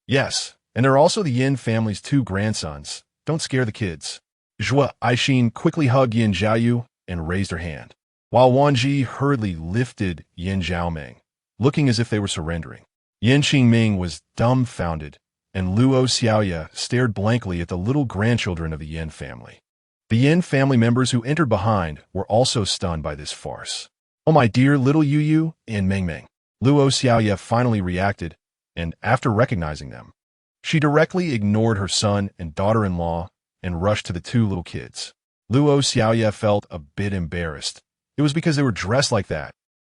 Yes, and there are also the Yin family's 2 grandsons. Don't scare the kids. Zhuo Aixin quickly hugged Yin Zhaoyu and raised her hand, while Wan Zhi hurriedly lifted Yin Zhaomeng, looking as if they were surrendering. Yin Qingming was dumbfounded, and Luo Xiaoya stared blankly at the little grandchildren of the Yin family. The Yin family members who entered behind were also stunned by this farce. Oh my dear little Yu and Mengmeng. Luo Xiaoya finally reacted, and after recognizing them, she directly ignored her son and daughter-in-law and rushed to the 2 little kids. Luo Xiaoya felt a bit embarrassed. It was because they were dressed like that,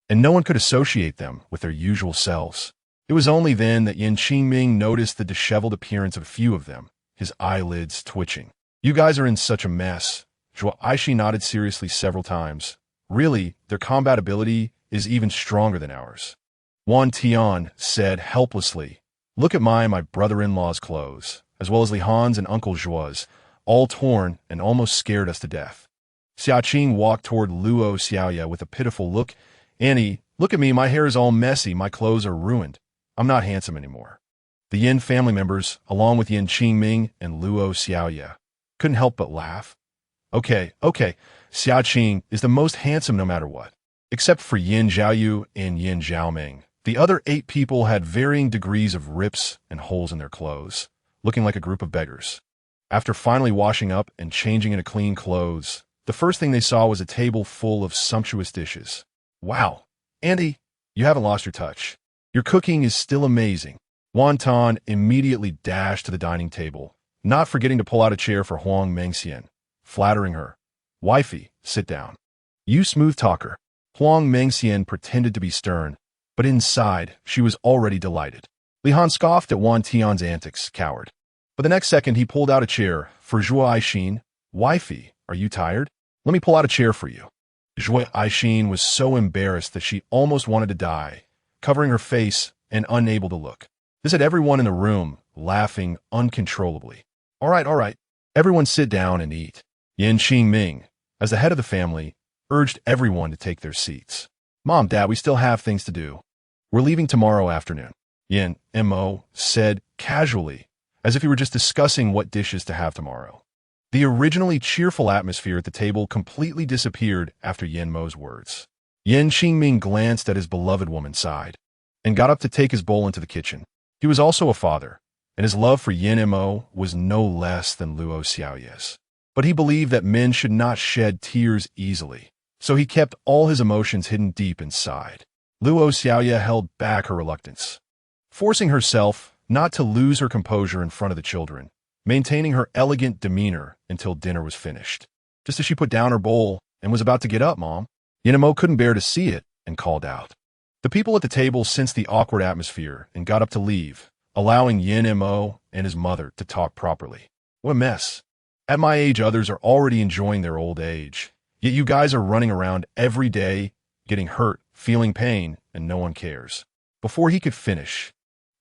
and no one could associate them with their usual selves. It was only then that Yin Qingming noticed the disheveled appearance of a few of them, his eyelids twitching. You guys are in such a mess. Zhuo Aixin nodded seriously several times. Really, their combat ability is even stronger than ours. Wan Tian said helplessly, Look at my brother-in-law's clothes, as well as Li Han's and Uncle Zhuo's, all torn and almost scared us to death. Xiaoqing walked toward Luo Xiaoya with a pitiful look. Annie, look at me, my hair is all messy, my clothes are ruined. I'm not handsome anymore. The Yin family members, along with Yin Qingming and Luo Xiaoya, couldn't help but laugh. Okay, Xiaoqing is the most handsome no matter what. Except for Yin Zhaoyu and Yin Zhaomeng, the other 8 people had varying degrees of rips and holes in their clothes, looking like a group of beggars. After finally washing up and changing into clean clothes, the first thing they saw was a table full of sumptuous dishes. Wow, Andy, you haven't lost your touch. Your cooking is still amazing. Wan Tan immediately dashed to the dining table, not forgetting to pull out a chair for Huang Mengxian, flattering her. Wifey, sit down. You smooth talker. Huang Mengxian pretended to be stern, but inside, she was already delighted. Li Han scoffed at Wan Tian's antics, coward. But the next second, he pulled out a chair for Zhuo Aixin. Wifey, are you tired? Let me pull out a chair for you. Zhuo Aixin was so embarrassed that she almost wanted to die, covering her face and unable to look. This had everyone in the room laughing uncontrollably. All right. Everyone sit down and eat. Yin Qingming, as the head of the family, urged everyone to take their seats. Mom, Dad, we still have things to do. We're leaving tomorrow afternoon. Yin Mo said casually, as if he were just discussing what dishes to have tomorrow. The originally cheerful atmosphere at the table completely disappeared after Yen Mo's words. Yen Qingming glanced at his beloved woman's side and got up to take his bowl into the kitchen. He was also a father, and his love for Yen Mo was no less than Luo Xiaoye's. But he believed that men should not shed tears easily, so he kept all his emotions hidden deep inside. Luo Xiaoye held back her reluctance, forcing herself not to lose her composure in front of the children, maintaining her elegant demeanor until dinner was finished. Just as she put down her bowl and was about to get up, Mom, Yen Mo couldn't bear to see it and called out. The people at the table sensed the awkward atmosphere and got up to leave, allowing Yen Mo and his mother to talk properly. What a mess. At my age, others are already enjoying their old age, yet you guys are running around every day, getting hurt, feeling pain, and no one cares. Before he could finish,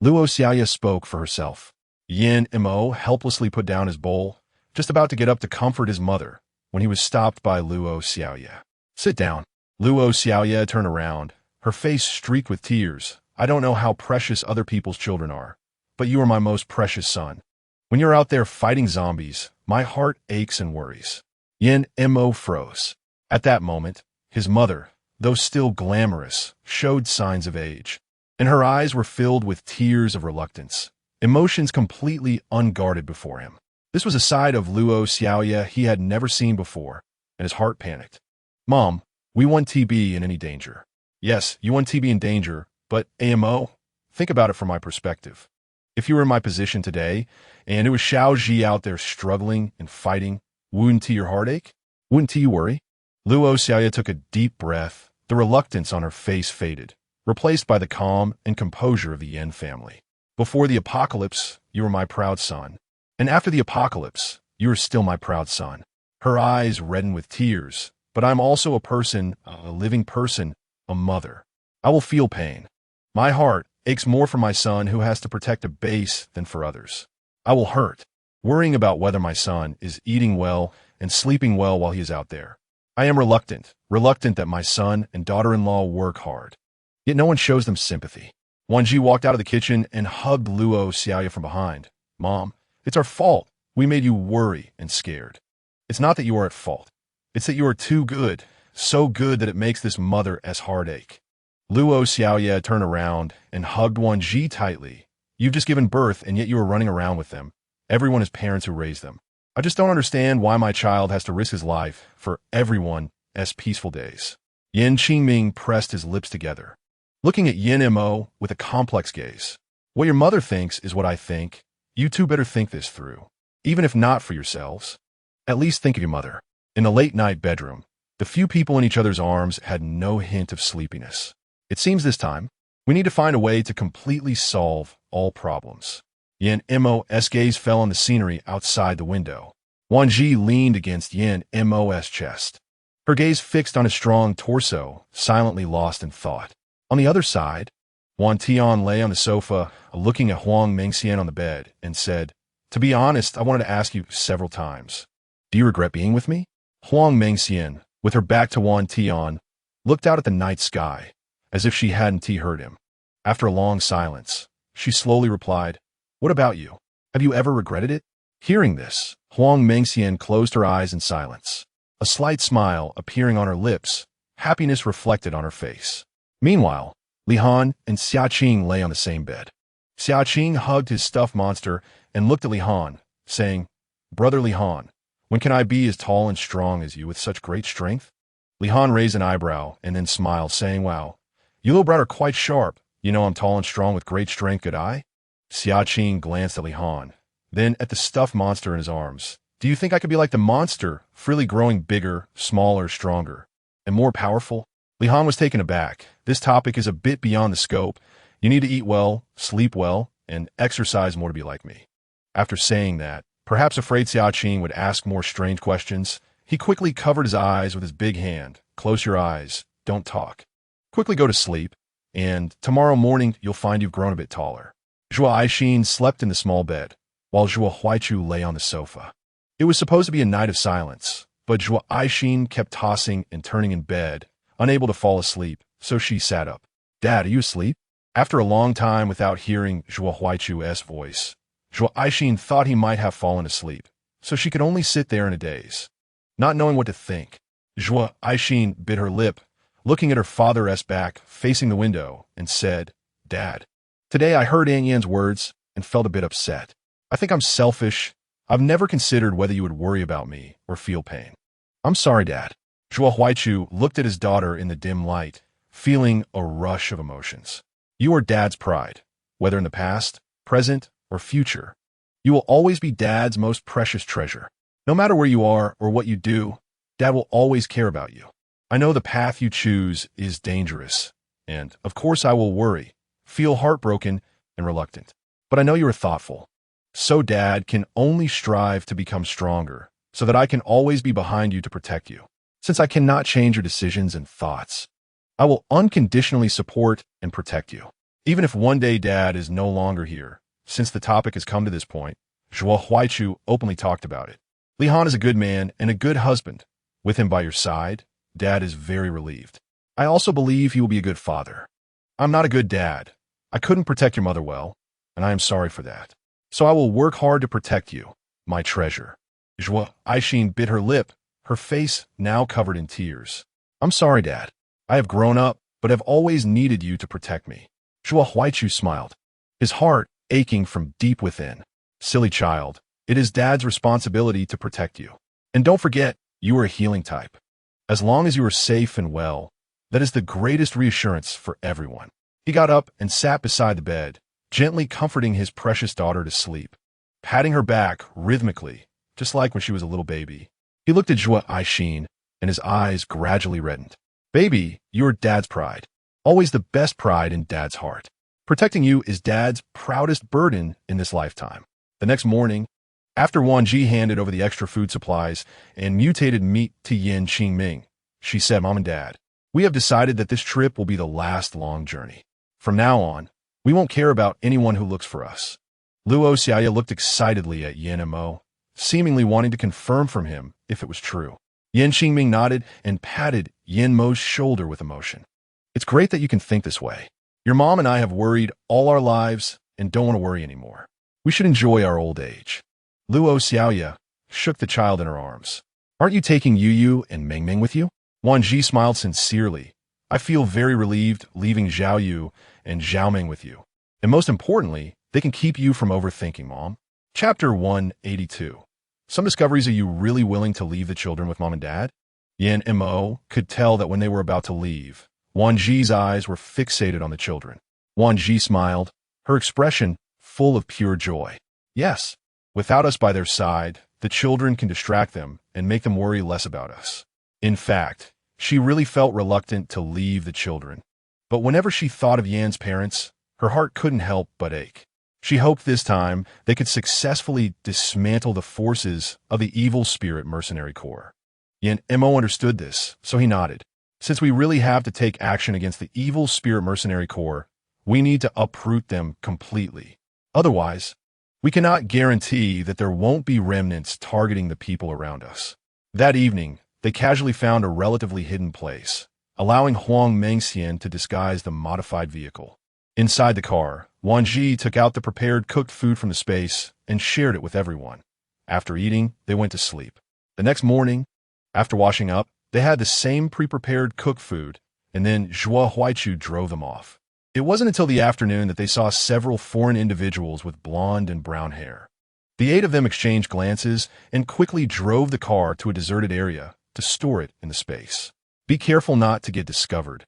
Luo Xiaoye spoke for herself. Yen Mo helplessly put down his bowl, just about to get up to comfort his mother, when he was stopped by Luo Xiaoye. Sit down. Luo Xiaoye turned around, her face streaked with tears. I don't know how precious other people's children are, but you are my most precious son. When you're out there fighting zombies, my heart aches and worries. Yen Mo froze. At that moment, his mother, though still glamorous, showed signs of age, and her eyes were filled with tears of reluctance, emotions completely unguarded before him. This was a side of Luo Xiaoye he had never seen before, and his heart panicked. Mom, we want TB in any danger. Yes, you want TB in danger, but AMO, think about it from my perspective. If you were in my position today, and it was Xiao Zhi out there struggling and fighting, wouldn't your heartache? Wouldn't you worry? Luo Xiaoye took a deep breath. The reluctance on her face faded, replaced by the calm and composure of the Yen family. Before the apocalypse, you were my proud son. And after the apocalypse, you are still my proud son. Her eyes reddened with tears. But I'm also a person, a living person, a mother. I will feel pain. My heart aches more for my son who has to protect a base than for others. I will hurt, worrying about whether my son is eating well and sleeping well while he is out there. I am reluctant that my son and daughter-in-law work hard. Yet no one shows them sympathy. Wan Zhi walked out of the kitchen and hugged Luo Xiaoye from behind. Mom, it's our fault. We made you worry and scared. It's not that you are at fault. It's that you are too good, so good that it makes this mother as heartache. Luo Xiaoye turned around and hugged Wan Zhi tightly. You've just given birth, and yet you are running around with them. Everyone is parents who raise them. I just don't understand why my child has to risk his life for everyone's peaceful days. Yen Qingming pressed his lips together, looking at Yen Mo with a complex gaze. What your mother thinks is what I think. You two better think this through. Even if not for yourselves, at least think of your mother. In the late-night bedroom, the few people in each other's arms had no hint of sleepiness. It seems this time, we need to find a way to completely solve all problems. Yen Mo's gaze fell on the scenery outside the window. Wan Zhi leaned against Yen Mo's chest, her gaze fixed on his strong torso, silently lost in thought. On the other side, Wan Tian lay on the sofa, looking at Huang Mengxian on the bed, and said, To be honest, I wanted to ask you several times. Do you regret being with me? Huang Mengxian, with her back to Wan Tian, looked out at the night sky, as if she hadn't heard him. After a long silence, she slowly replied, What about you? Have you ever regretted it? Hearing this, Huang Mengxian closed her eyes in silence, a slight smile appearing on her lips, happiness reflected on her face. Meanwhile, Li Han and Xiaqing lay on the same bed. Xiaqing hugged his stuffed monster and looked at Li Han, saying, Brother Li Han, when can I be as tall and strong as you with such great strength? Li Han raised an eyebrow and then smiled, saying, Wow, you little brat are quite sharp. You know I'm tall and strong with great strength, could I? Xiaqing glanced at Li Han, then at the stuffed monster in his arms. Do you think I could be like the monster, freely growing bigger, smaller, stronger, and more powerful? Li Han was taken aback. This topic is a bit beyond the scope. You need to eat well, sleep well, and exercise more to be like me. After saying that, perhaps afraid Xiaqing would ask more strange questions, he quickly covered his eyes with his big hand. Close your eyes. Don't talk. Quickly go to sleep, and tomorrow morning you'll find you've grown a bit taller. Zhuo Aixin slept in the small bed, while Zhuo Huaichu lay on the sofa. It was supposed to be a night of silence, but Zhuo Aixin kept tossing and turning in bed, unable to fall asleep, so she sat up. Dad, are you asleep? After a long time without hearing Zhuo Huaichu's voice, Zhuo Aixin thought he might have fallen asleep, so she could only sit there in a daze, not knowing what to think. Zhuo Aishin bit her lip, looking at her father's back, facing the window, and said, "Dad, today I heard An Yan's words and felt a bit upset. I think I'm selfish. I've never considered whether you would worry about me or feel pain. I'm sorry, Dad." Zhuo Huaichu looked at his daughter in the dim light, feeling a rush of emotions. "You are Dad's pride, whether in the past, present, or future. You will always be Dad's most precious treasure. No matter where you are or what you do, Dad will always care about you. I know the path you choose is dangerous, and, of course, I will worry, feel heartbroken and reluctant. But I know you are thoughtful. So Dad can only strive to become stronger, so that I can always be behind you to protect you. Since I cannot change your decisions and thoughts, I will unconditionally support and protect you. Even if one day Dad is no longer here." Since the topic has come to this point, Zhuo Huaichu openly talked about it. "Li Han is a good man and a good husband. With him by your side, Dad is very relieved. I also believe he will be a good father. I'm not a good dad. I couldn't protect your mother well, and I am sorry for that. So I will work hard to protect you, my treasure." Zhuo Aishin bit her lip, her face now covered in tears. "I'm sorry, Dad. I have grown up, but have always needed you to protect me." Zhuo Huaichu smiled, his heart aching from deep within. "Silly child, it is Dad's responsibility to protect you. And don't forget, you are a healing type. As long as you are safe and well, that is the greatest reassurance for everyone." He got up and sat beside the bed, gently comforting his precious daughter to sleep, patting her back rhythmically, just like when she was a little baby. He looked at Zhuo Aishin, and his eyes gradually reddened. "Baby, you are Dad's pride. Always the best pride in Dad's heart. Protecting you is Dad's proudest burden in this lifetime." The next morning, after Wan Zhi handed over the extra food supplies and mutated meat to Yan Qingming, she said, "Mom and Dad, we have decided that this trip will be the last long journey. From now on, we won't care about anyone who looks for us." Luo Xiaoya looked excitedly at Yan Mo, seemingly wanting to confirm from him if it was true. Yan Qingming nodded and patted Yan Mo's shoulder with emotion. "It's great that you can think this way. Your mom and I have worried all our lives and don't want to worry anymore. We should enjoy our old age." Luo Xiaoya shook the child in her arms. "Aren't you taking Yu and Mengming with you?" Wan Zhi smiled sincerely. "I feel very relieved leaving Zhao Yu and Xiaoming with you. And most importantly, they can keep you from overthinking, Mom." Chapter 182. Some discoveries. Are you really willing to leave the children with Mom and Dad? Yan Mo could tell that when they were about to leave, Wan Zhi's eyes were fixated on the children. Wan Zhi smiled, her expression full of pure joy. "Yes, without us by their side, the children can distract them and make them worry less about us." In fact, she really felt reluctant to leave the children. But whenever she thought of Yan's parents, her heart couldn't help but ache. She hoped this time they could successfully dismantle the forces of the evil spirit mercenary corps. Yan Mo understood this, so he nodded. "Since we really have to take action against the evil spirit mercenary corps, we need to uproot them completely. Otherwise, we cannot guarantee that there won't be remnants targeting the people around us." That evening, they casually found a relatively hidden place, allowing Huang Mengxian to disguise the modified vehicle. Inside the car, Wan Zhi took out the prepared cooked food from the space and shared it with everyone. After eating, they went to sleep. The next morning, after washing up, they had the same pre-prepared cooked food, and then Zhuo Huaichu drove them off. It wasn't until the afternoon that they saw several foreign individuals with blonde and brown hair. The 8 of them exchanged glances and quickly drove the car to a deserted area to store it in the space. "Be careful not to get discovered,"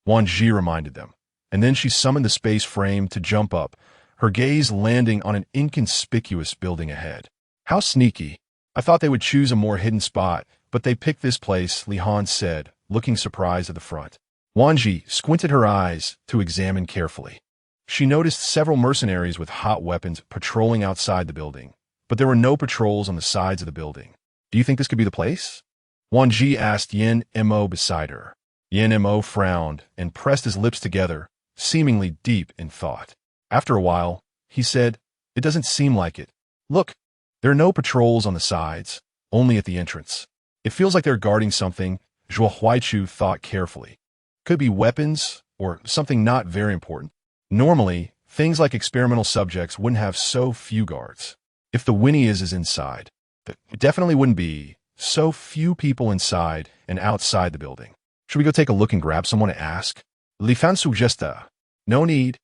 Wan Zhi reminded them, and then she summoned the space frame to jump up, her gaze landing on an inconspicuous building ahead. "How sneaky. I thought they would choose a more hidden spot, but they picked this place," Li Han said, looking surprised at the front. Wan Zhi squinted her eyes to examine carefully. She noticed several mercenaries with hot weapons patrolling outside the building, but there were no patrols on the sides of the building. "Do you think this could be the place?" Wan Zhi asked Yan Mo beside her. Yan Mo frowned and pressed his lips together, seemingly deep in thought. After a while, he said, "It doesn't seem like it. Look, there are no patrols on the sides, only at the entrance. It feels like they're guarding something." Zhuo Huaichu thought carefully. Could be weapons or something not very important. Normally, things like experimental subjects wouldn't have so few guards. If the Winnie is inside, It definitely wouldn't be so few people inside and outside the building. Should we go take a look and grab someone to ask? Li Fan suggesta. No need.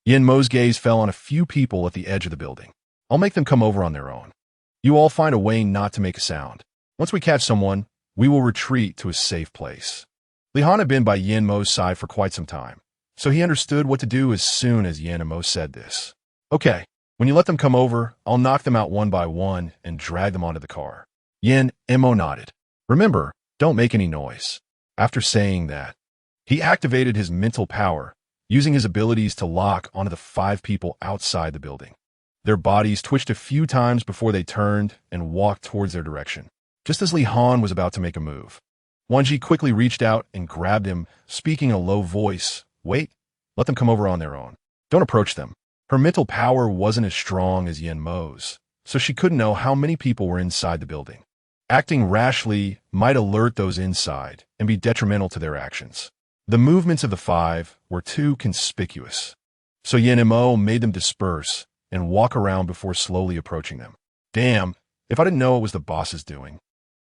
Yin Mo's gaze fell on a few people at the edge of the building. I'll make them come over on their own. You all find a way not to make a sound. Once we catch someone, we will retreat to a safe place. Li Han had been by Yin Mo's side for quite some time, so he understood what to do as soon as Yin and Mo said this. Okay, when you let them come over, I'll knock them out one by one and drag them onto the car. Yin and Mo nodded. Remember, don't make any noise. After saying that, he activated his mental power, using his abilities to lock onto the 5 people outside the building. Their bodies twitched a few times before they turned and walked towards their direction. Just as Li Han was about to make a move, Wan Zhi quickly reached out and grabbed him, speaking in a low voice. Wait, let them come over on their own. Don't approach them. Her mental power wasn't as strong as Yin Mo's, so she couldn't know how many people were inside the building. Acting rashly might alert those inside and be detrimental to their actions. The movements of the 5 were too conspicuous, so Yin and Mo made them disperse and walk around before slowly approaching them. Damn, if I didn't know it was the boss's doing,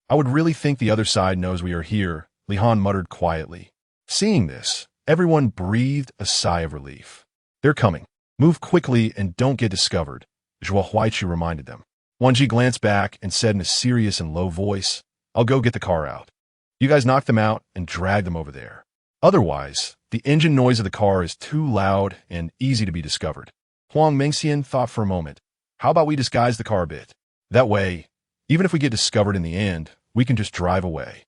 I would really think the other side knows we are here, Li Han muttered quietly. Seeing this, everyone breathed a sigh of relief. They're coming. Move quickly and don't get discovered, Zhuo Huaichu reminded them. Wan Zhi glanced back and said in a serious and low voice, I'll go get the car out. You guys knock them out and drag them over there. Otherwise, the engine noise of the car is too loud and easy to be discovered. Huang Mengxian thought for a moment. How about we disguise the car a bit? That way, even if we get discovered in the end, we can just drive away.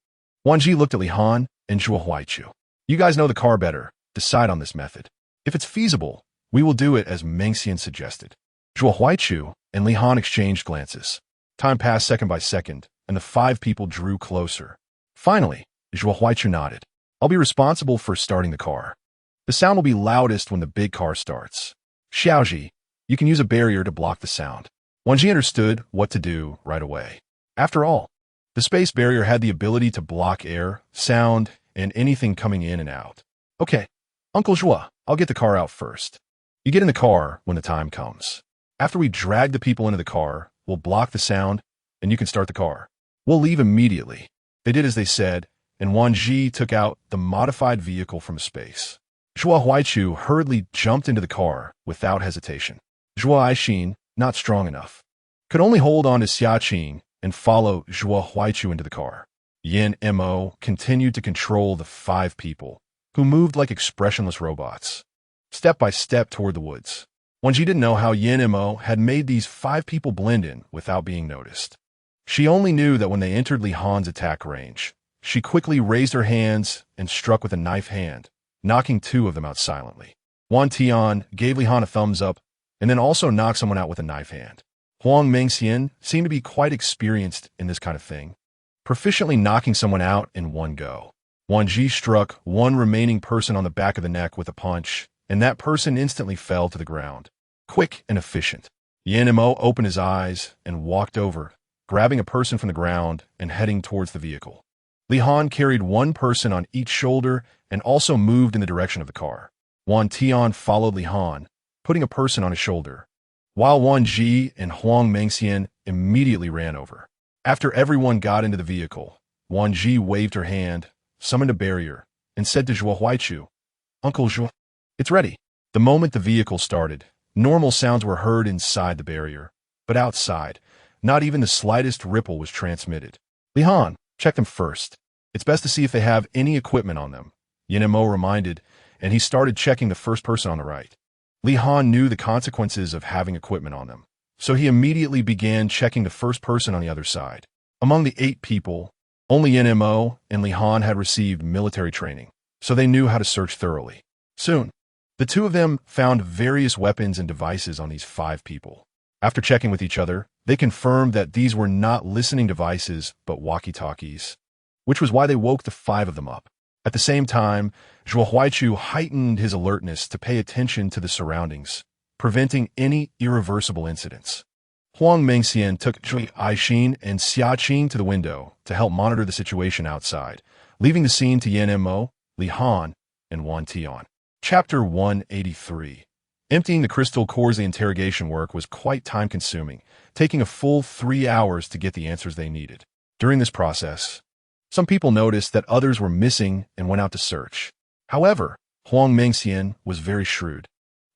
Wan Zhi looked at Li Han and Zhuo Huaichu. You guys know the car better. Decide on this method. If it's feasible, we will do it as Mengxian suggested. Zhuo Huaichu and Li Han exchanged glances. Time passed second by second, and the 5 people drew closer. Finally, Zhuo Huaichu nodded. I'll be responsible for starting the car. The sound will be loudest when the big car starts. Xiaozhi, you can use a barrier to block the sound. Wan Zhi understood what to do right away. After all, the space barrier had the ability to block air, sound, and anything coming in and out. Okay, Uncle Zhuo, I'll get the car out first. You get in the car when the time comes. After we drag the people into the car, we'll block the sound, and you can start the car. We'll leave immediately. They did as they said, and Wan Zhi took out the modified vehicle from space. Zhuo Huaichu hurriedly jumped into the car without hesitation. Zhuo Aixin, not strong enough, could only hold on to Xiaqing and follow Zhuo Huaichu into the car. Yin Mo continued to control the 5 people, who moved like expressionless robots, step by step toward the woods. Wan Zhi didn't know how Yin Mo had made these 5 people blend in without being noticed. She only knew that when they entered Li Han's attack range, she quickly raised her hands and struck with a knife hand, knocking 2 of them out silently. Wan Tian gave Li Han a thumbs up and then also knocked someone out with a knife hand. Huang Mengxian seemed to be quite experienced in this kind of thing, proficiently knocking someone out in one go. Wan Zhi struck one remaining person on the back of the neck with a punch, and that person instantly fell to the ground. Quick and efficient. Yin Mo opened his eyes and walked over, grabbing a person from the ground and heading towards the vehicle. Li Han carried one person on each shoulder and also moved in the direction of the car. Wan Tian followed Li Han, putting a person on his shoulder, while Wan Zhi and Huang Mengxian immediately ran over. After everyone got into the vehicle, Wan Zhi waved her hand, summoned a barrier, and said to Zhuo Huaichu, Uncle Zhuo, it's ready. The moment the vehicle started, normal sounds were heard inside the barrier, but outside, not even the slightest ripple was transmitted. Li Han, check them first. It's best to see if they have any equipment on them, Yin Mo reminded, and he started checking the first person on the right. Li Han knew the consequences of having equipment on them, so he immediately began checking the first person on the other side. Among the 8 people, only Yin Mo and Li Han had received military training, so they knew how to search thoroughly. Soon, the 2 of them found various weapons and devices on these 5 people. After checking with each other, they confirmed that these were not listening devices but walkie-talkies, which was why they woke the 5 of them up. At the same time, Zhuo Huaichu heightened his alertness to pay attention to the surroundings, preventing any irreversible incidents. Huang Mengxian took Zhui Aixin and Xiaqing to the window to help monitor the situation outside, leaving the scene to Yin Mo, Li Han, and Wan Tian. Chapter 183. Emptying the crystal cores of the interrogation work was quite time-consuming, taking a full 3 hours to get the answers they needed. During this process, some people noticed that others were missing and went out to search. However, Huang Mengxian was very shrewd.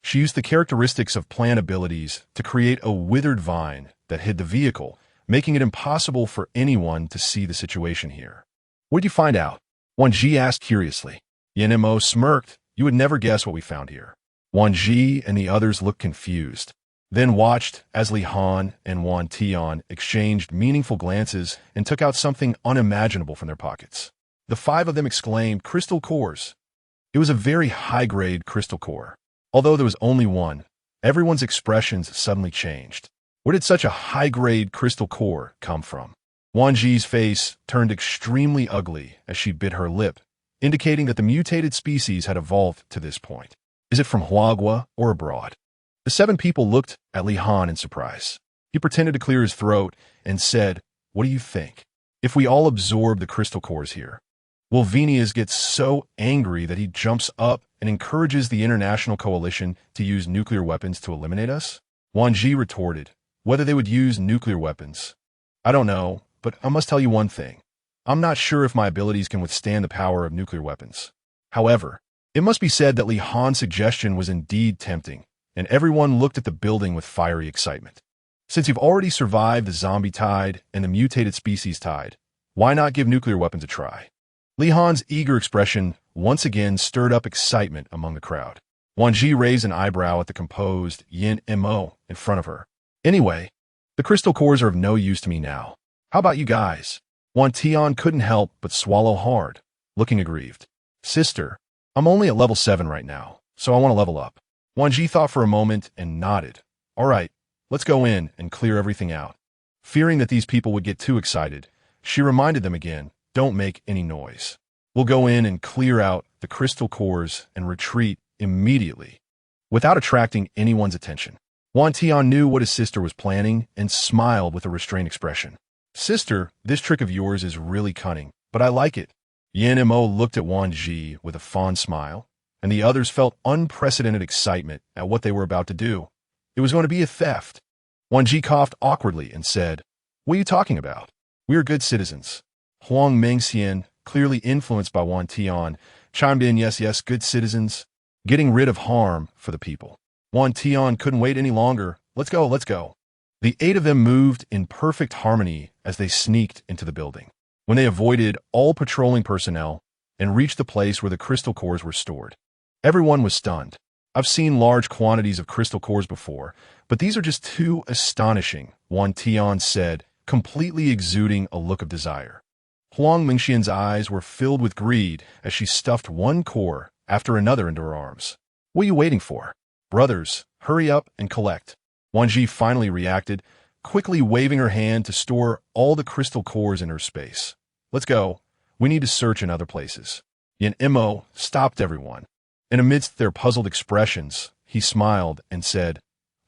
She used the characteristics of plant abilities to create a withered vine that hid the vehicle, making it impossible for anyone to see the situation here. "What did you find out?" Wan Zhi asked curiously. Yan Mo smirked. "You would never guess what we found here." Wan Zhi and the others looked confused, then watched as Li Han and Wan Tian exchanged meaningful glances and took out something unimaginable from their pockets. The 5 of them exclaimed, "Crystal cores!" It was a very high-grade crystal core. Although there was only one, everyone's expressions suddenly changed. Where did such a high-grade crystal core come from? Wan Zhi's face turned extremely ugly as she bit her lip, indicating that the mutated species had evolved to this point. Is it from Huagua or abroad? The 7 people looked at Li Han in surprise. He pretended to clear his throat and said, "What do you think? If we all absorb the crystal cores here, will Venias get so angry that he jumps up and encourages the international coalition to use nuclear weapons to eliminate us?" Wan Zhi retorted, "Whether they would use nuclear weapons, I don't know, but I must tell you one thing. I'm not sure if my abilities can withstand the power of nuclear weapons." However, it must be said that Li Han's suggestion was indeed tempting, and everyone looked at the building with fiery excitement. Since you've already survived the zombie tide and the mutated species tide, why not give nuclear weapons a try? Li Han's eager expression once again stirred up excitement among the crowd. Wan Zhi raised an eyebrow at the composed Yan Mo in front of her. "Anyway, the crystal cores are of no use to me now. How about you guys?" Wan Tian couldn't help but swallow hard, looking aggrieved. "Sister, I'm only at level 7 right now, so I want to level up." Wan Zhi thought for a moment and nodded. "All right, let's go in and clear everything out." Fearing that these people would get too excited, she reminded them again, "Don't make any noise. We'll go in and clear out the crystal cores and retreat immediately, without attracting anyone's attention." Wan Tian knew what his sister was planning and smiled with a restrained expression. "Sister, this trick of yours is really cunning, but I like it." Yan Mo looked at Wan Zhi with a fond smile, and the others felt unprecedented excitement at what they were about to do. It was going to be a theft. Wan Zhi coughed awkwardly and said, "What are you talking about? We are good citizens." Huang Mengxian, clearly influenced by Wan Tian, chimed in, yes, good citizens, getting rid of harm for the people." Wan Tian couldn't wait any longer. Let's go. The 8 of them moved in perfect harmony as they sneaked into the building. When they avoided all patrolling personnel and reached the place where the crystal cores were stored, everyone was stunned. "I've seen large quantities of crystal cores before, but these are just too astonishing," Wan Tian said, completely exuding a look of desire. Huang Mengxian's eyes were filled with greed as she stuffed one core after another into her arms. "What are you waiting for? Brothers, hurry up and collect." Wan Zhi finally reacted, quickly waving her hand to store all the crystal cores in her space. "Let's go. We need to search in other places." Yan Mo stopped everyone, and amidst their puzzled expressions, he smiled and said,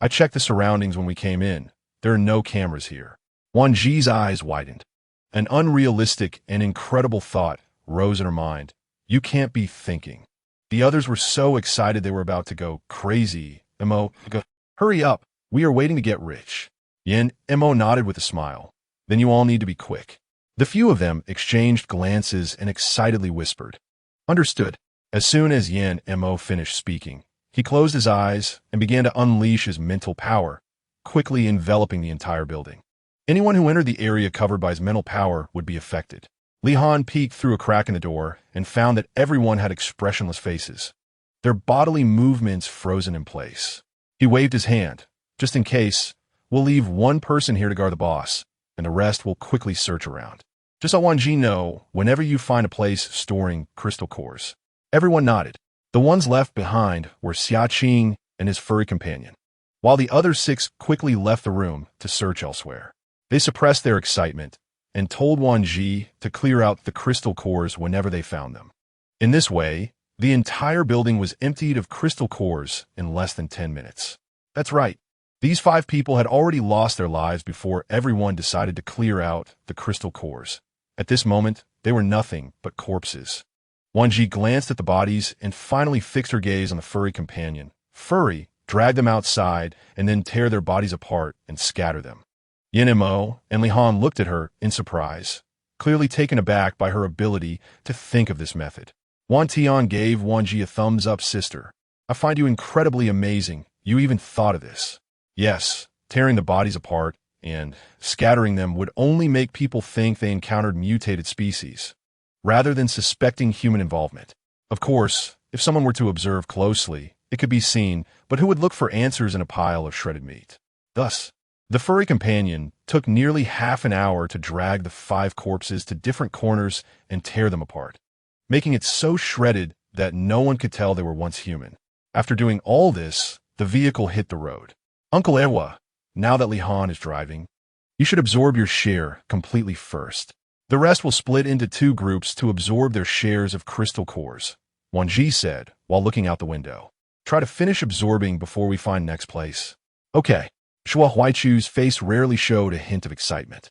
"I checked the surroundings when we came in. There are no cameras here." Wan Zhi's eyes widened. An unrealistic and incredible thought rose in her mind. "You can't be thinking." The others were so excited they were about to go crazy. Hurry up. We are waiting to get rich." Yan Mo nodded with a smile. "Then you all need to be quick." The few of them exchanged glances and excitedly whispered, "Understood." As soon as Yan Mo finished speaking, he closed his eyes and began to unleash his mental power, quickly enveloping the entire building. Anyone who entered the area covered by his mental power would be affected. Li Han peeked through a crack in the door and found that everyone had expressionless faces, their bodily movements frozen in place. He waved his hand. "Just in case, we'll leave one person here to guard the boss, and the rest will quickly search around. Just let Wan Zhi know whenever you find a place storing crystal cores." Everyone nodded. The ones left behind were Xia Qing and his furry companion, while the other 6 quickly left the room to search elsewhere. They suppressed their excitement and told Wan Zhi to clear out the crystal cores whenever they found them. In this way, the entire building was emptied of crystal cores in less than 10 minutes. That's right. These 5 people had already lost their lives before everyone decided to clear out the crystal cores. At this moment, they were nothing but corpses. Wan Zhi glanced at the bodies and finally fixed her gaze on the furry companion. "Furry, drag them outside, and then tear their bodies apart and scatter them. Yin Mo and Li Han looked at her in surprise, clearly taken aback by her ability to think of this method. Wan Tian gave Wan Zhi a thumbs-up. Sister, I find you incredibly amazing. You even thought of this. Yes, tearing the bodies apart and scattering them would only make people think they encountered mutated species, rather than suspecting human involvement. Of course, if someone were to observe closely, it could be seen, but who would look for answers in a pile of shredded meat? Thus, the furry companion took nearly half an hour to drag the 5 corpses to different corners and tear them apart, making it so shredded that no one could tell they were once human. After doing all this, the vehicle hit the road. Uncle Ewa, now that Li Han is driving, you should absorb your share completely first. The rest will split into 2 groups to absorb their shares of crystal cores, Wan Zhi said while looking out the window. Try to finish absorbing before we find next place. Okay. Shua Huaichu's face rarely showed a hint of excitement.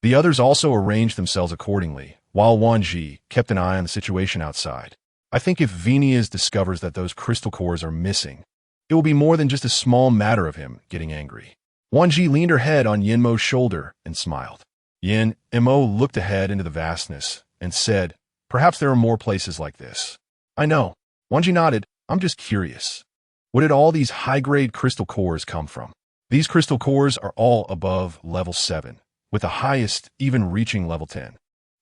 The others also arranged themselves accordingly, while Wan Zhi kept an eye on the situation outside. I think if Venias discovers that those crystal cores are missing, it will be more than just a small matter of him getting angry. Wan Zhi leaned her head on Yin Mo's shoulder and smiled. Yin Mo looked ahead into the vastness and said, perhaps there are more places like this. I know. Wan Zhi nodded. I'm just curious. Where did all these high-grade crystal cores come from? These crystal cores are all above level 7, with the highest even reaching level 10.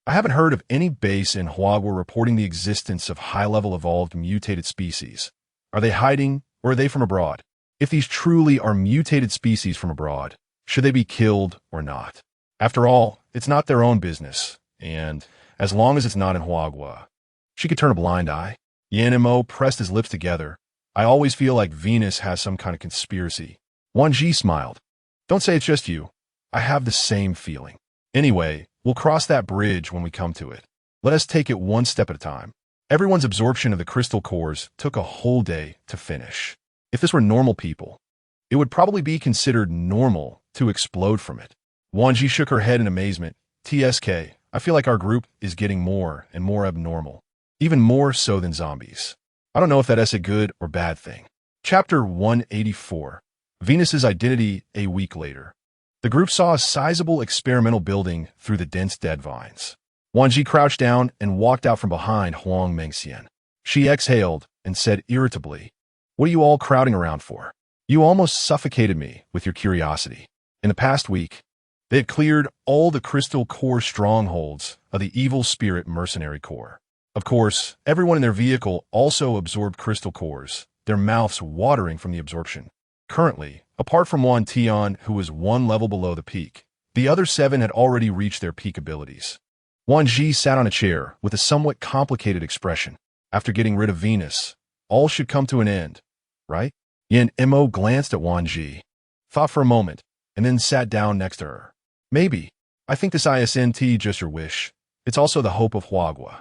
I haven't heard of any base in Huagua reporting the existence of high-level evolved mutated species. Are they hiding, or are they from abroad? If these truly are mutated species from abroad, should they be killed or not? After all, it's not their own business, and as long as it's not in Huagua, she could turn a blind eye. Yin Mo pressed his lips together. I always feel like Venus has some kind of conspiracy. Wan Zhi smiled. Don't say it's just you. I have the same feeling. Anyway, we'll cross that bridge when we come to it. Let us take it one step at a time. Everyone's absorption of the crystal cores took a whole day to finish. If this were normal people, it would probably be considered normal to explode from it. Wan Zhi shook her head in amazement. TSK, I feel like our group is getting more and more abnormal, even more so than zombies. I don't know if that's a good or bad thing. Chapter 184. Venus's identity. A week later, the group saw a sizable experimental building through the dense dead vines. Wan Zhi crouched down and walked out from behind Huang Mengxian. She exhaled and said irritably, what are you all crowding around for? You almost suffocated me with your curiosity. In the past week, they had cleared all the crystal core strongholds of the evil spirit mercenary corps. Of course, everyone in their vehicle also absorbed crystal cores, their mouths watering from the absorption. Currently, apart from Wan Tian, who was 1 level below the peak, the other 7 had already reached their peak abilities. Wan Zhi sat on a chair with a somewhat complicated expression. After getting rid of Venus, all should come to an end, right? Yin Mo glanced at Wan Zhi, thought for a moment, and then sat down next to her. Maybe. I think this isn't just your wish. It's also the hope of Huagua.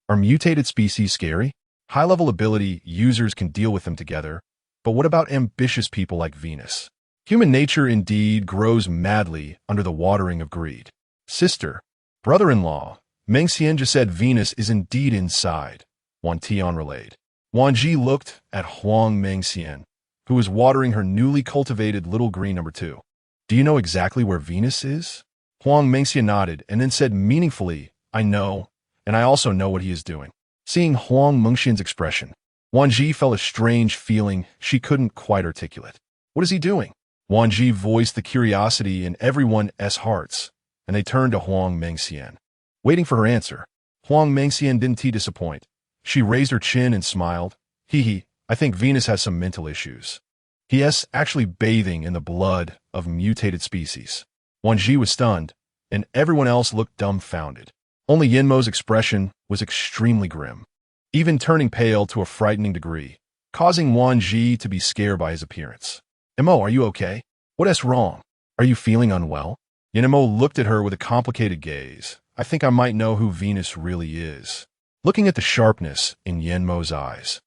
Are mutated species scary? High-level ability users can deal with them together, but what about ambitious people like Venus? Human nature indeed grows madly under the watering of greed. Sister, brother-in-law, Mengxian just said Venus is indeed inside, Wan Tian relayed. Wan Zhi looked at Huang Mengxian, who was watering her newly cultivated little green number 2. Do you know exactly where Venus is? Huang Mengxian nodded and then said meaningfully, I know, and I also know what he is doing. Seeing Huang Mengxian's expression, Wan Zhi felt a strange feeling she couldn't quite articulate. What is he doing? Wan Zhi voiced the curiosity in everyone's hearts, and they turned to Huang Mengxian. Waiting for her answer, Huang Mengxian didn't disappoint. She raised her chin and smiled. I think Venus has some mental issues. He is actually bathing in the blood of mutated species. Wan Zhi was stunned, and everyone else looked dumbfounded. Only Yin Mo's expression was extremely grim, even turning pale to a frightening degree, causing Wan Zhi to be scared by his appearance. Mo, are you okay? What is wrong? Are you feeling unwell? Yin Mo looked at her with a complicated gaze. I think I might know who Venus really is. Looking at the sharpness in Yin Mo's eyes,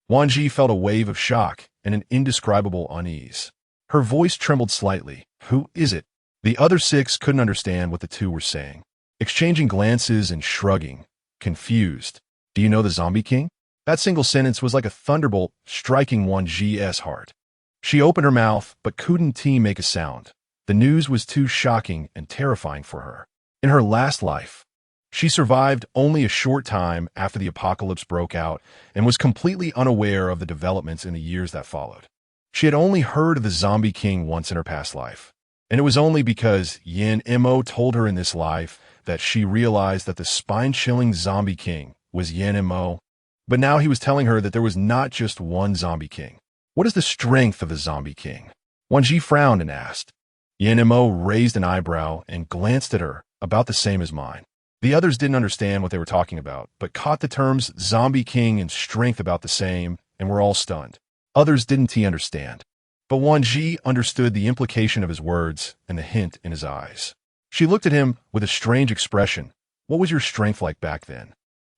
Wan Zhi felt a wave of shock and an indescribable unease. Her voice trembled slightly. Who is it? The other 6 couldn't understand what the 2 were saying, exchanging glances and shrugging, confused. Do you know the Zombie King? That single sentence was like a thunderbolt striking Wan Zhi's heart. She opened her mouth, but couldn't make a sound. The news was too shocking and terrifying for her. In her last life, she survived only a short time after the apocalypse broke out and was completely unaware of the developments in the years that followed. She had only heard of the Zombie King once in her past life, and it was only because Yin Mo told her in this life that she realized that the spine-chilling Zombie King was Yin Mo. But now he was telling her that there was not just one Zombie King. What is the strength of the Zombie King? Wan Zhi frowned and asked. Yin Mo raised an eyebrow and glanced at her, about the same as mine. The others didn't understand what they were talking about, but caught the terms Zombie King and strength about the same, and were all stunned. Others didn't understand. But Wan Zhi understood the implication of his words and the hint in his eyes. She looked at him with a strange expression. What was your strength like back then?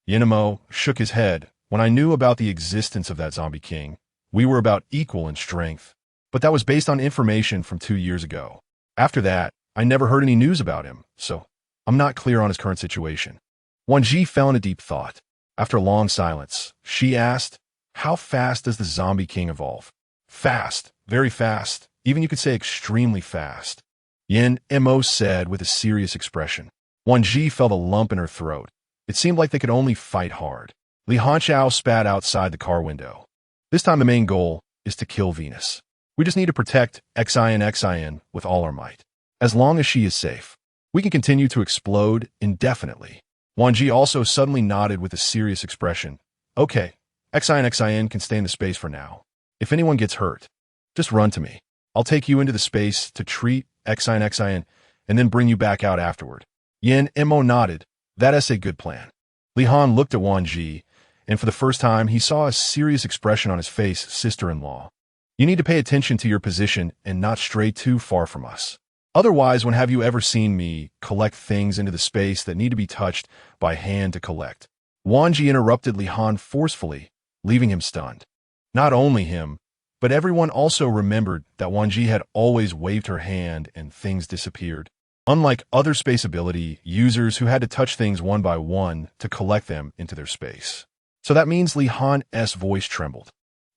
Yin Mo shook his head. When I knew about the existence of that Zombie King, we were about equal in strength. But that was based on information from 2 years ago. After that, I never heard any news about him, so I'm not clear on his current situation. Wan Zhi fell in a deep thought. After a long silence, she asked, how fast does the Zombie King evolve? Fast, very fast, even you could say extremely fast. Yin Mo said with a serious expression. Wan Zhi felt a lump in her throat. It seemed like they could only fight hard. Li Hanxiao spat outside the car window. This time the main goal is to kill Venus. We just need to protect Xin with all our might. As long as she is safe, we can continue to explode indefinitely. Wan Zhi also suddenly nodded with a serious expression. Okay, Xin can stay in the space for now. If anyone gets hurt, just run to me. I'll take you into the space to treat Xin and then bring you back out afterward. Yin Mo nodded. That's a good plan. Li Han looked at Wan Zhi, and for the first time he saw a serious expression on his face, sister-in-law. You need to pay attention to your position and not stray too far from us. Otherwise, when have you ever seen me collect things into the space that need to be touched by hand to collect? Wan Zhi interrupted Li Han forcefully, leaving him stunned. Not only him, but everyone also remembered that Wan Zhi had always waved her hand and things disappeared. Unlike other space ability users who had to touch things one by one to collect them into their space. So that means Li Han's voice trembled,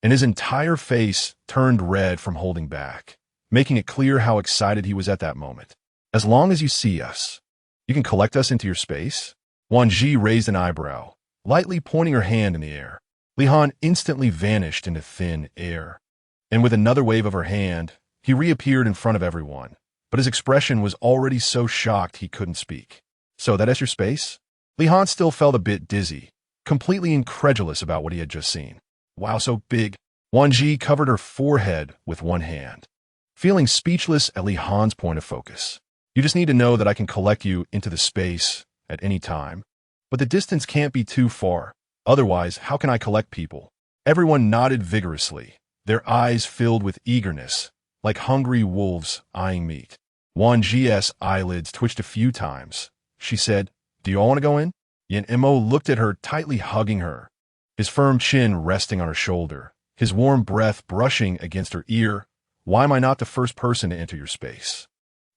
and his entire face turned red from holding back, making it clear how excited he was at that moment. As long as you see us, you can collect us into your space? Wan Zhi raised an eyebrow, lightly pointing her hand in the air. Li Han instantly vanished into thin air, and with another wave of her hand, he reappeared in front of everyone. But his expression was already so shocked he couldn't speak. So that is your space? Li Han still felt a bit dizzy, completely incredulous about what he had just seen. Wow, so big. Wan Zhi covered her forehead with one hand, feeling speechless at Li Han's point of focus. You just need to know that I can collect you into the space at any time. But the distance can't be too far. Otherwise, how can I collect people? Everyone nodded vigorously, their eyes filled with eagerness, like hungry wolves eyeing meat. Wan Zhi's eyelids twitched a few times. She said, do you all want to go in? Yin Mo looked at her, tightly hugging her, his firm chin resting on her shoulder, his warm breath brushing against her ear. Why am I not the first person to enter your space?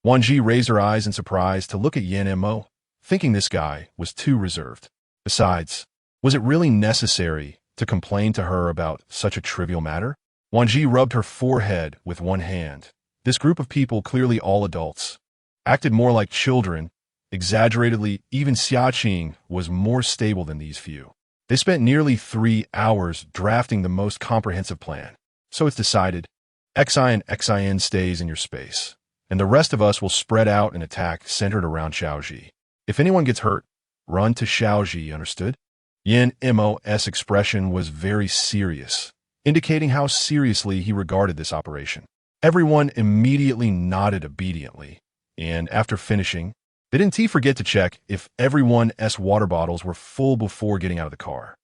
Wan Zhi raised her eyes in surprise to look at Yin Mo, thinking this guy was too reserved. Besides, was it really necessary to complain to her about such a trivial matter? Wan Zhi rubbed her forehead with one hand. This group of people, clearly all adults, acted more like children. Exaggeratedly, even Xiaqing was more stable than these few. They spent nearly 3 hours drafting the most comprehensive plan. So it's decided, Xin stays in your space, and the rest of us will spread out and attack centered around Xiaozhi. If anyone gets hurt, run to Xiaozhi, understood? Yin Mo's expression was very serious, indicating how seriously he regarded this operation. Everyone immediately nodded obediently, and after finishing, they didn't forget to check if everyone's water bottles were full before getting out of the car.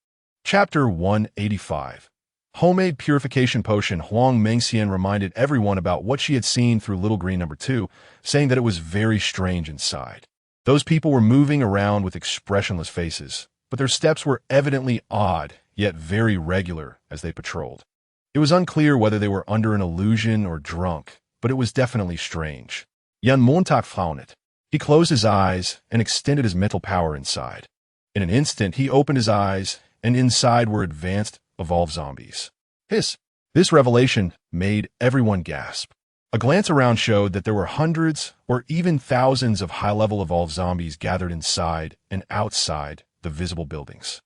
Chapter 185. Homemade purification potion. Huang Mengxian reminded everyone about what she had seen through Little Green Number 2, saying that it was very strange inside. Those people were moving around with expressionless faces, but their steps were evidently odd, yet very regular as they patrolled. It was unclear whether they were under an illusion or drunk, but it was definitely strange. Yan Montauk found it. He closed his eyes and extended his mental power inside. In an instant, he opened his eyes, and inside were advanced, evolved zombies. Hiss! This revelation made everyone gasp. A glance around showed that there were hundreds or even thousands of high-level evolved zombies gathered inside and outside the visible buildings.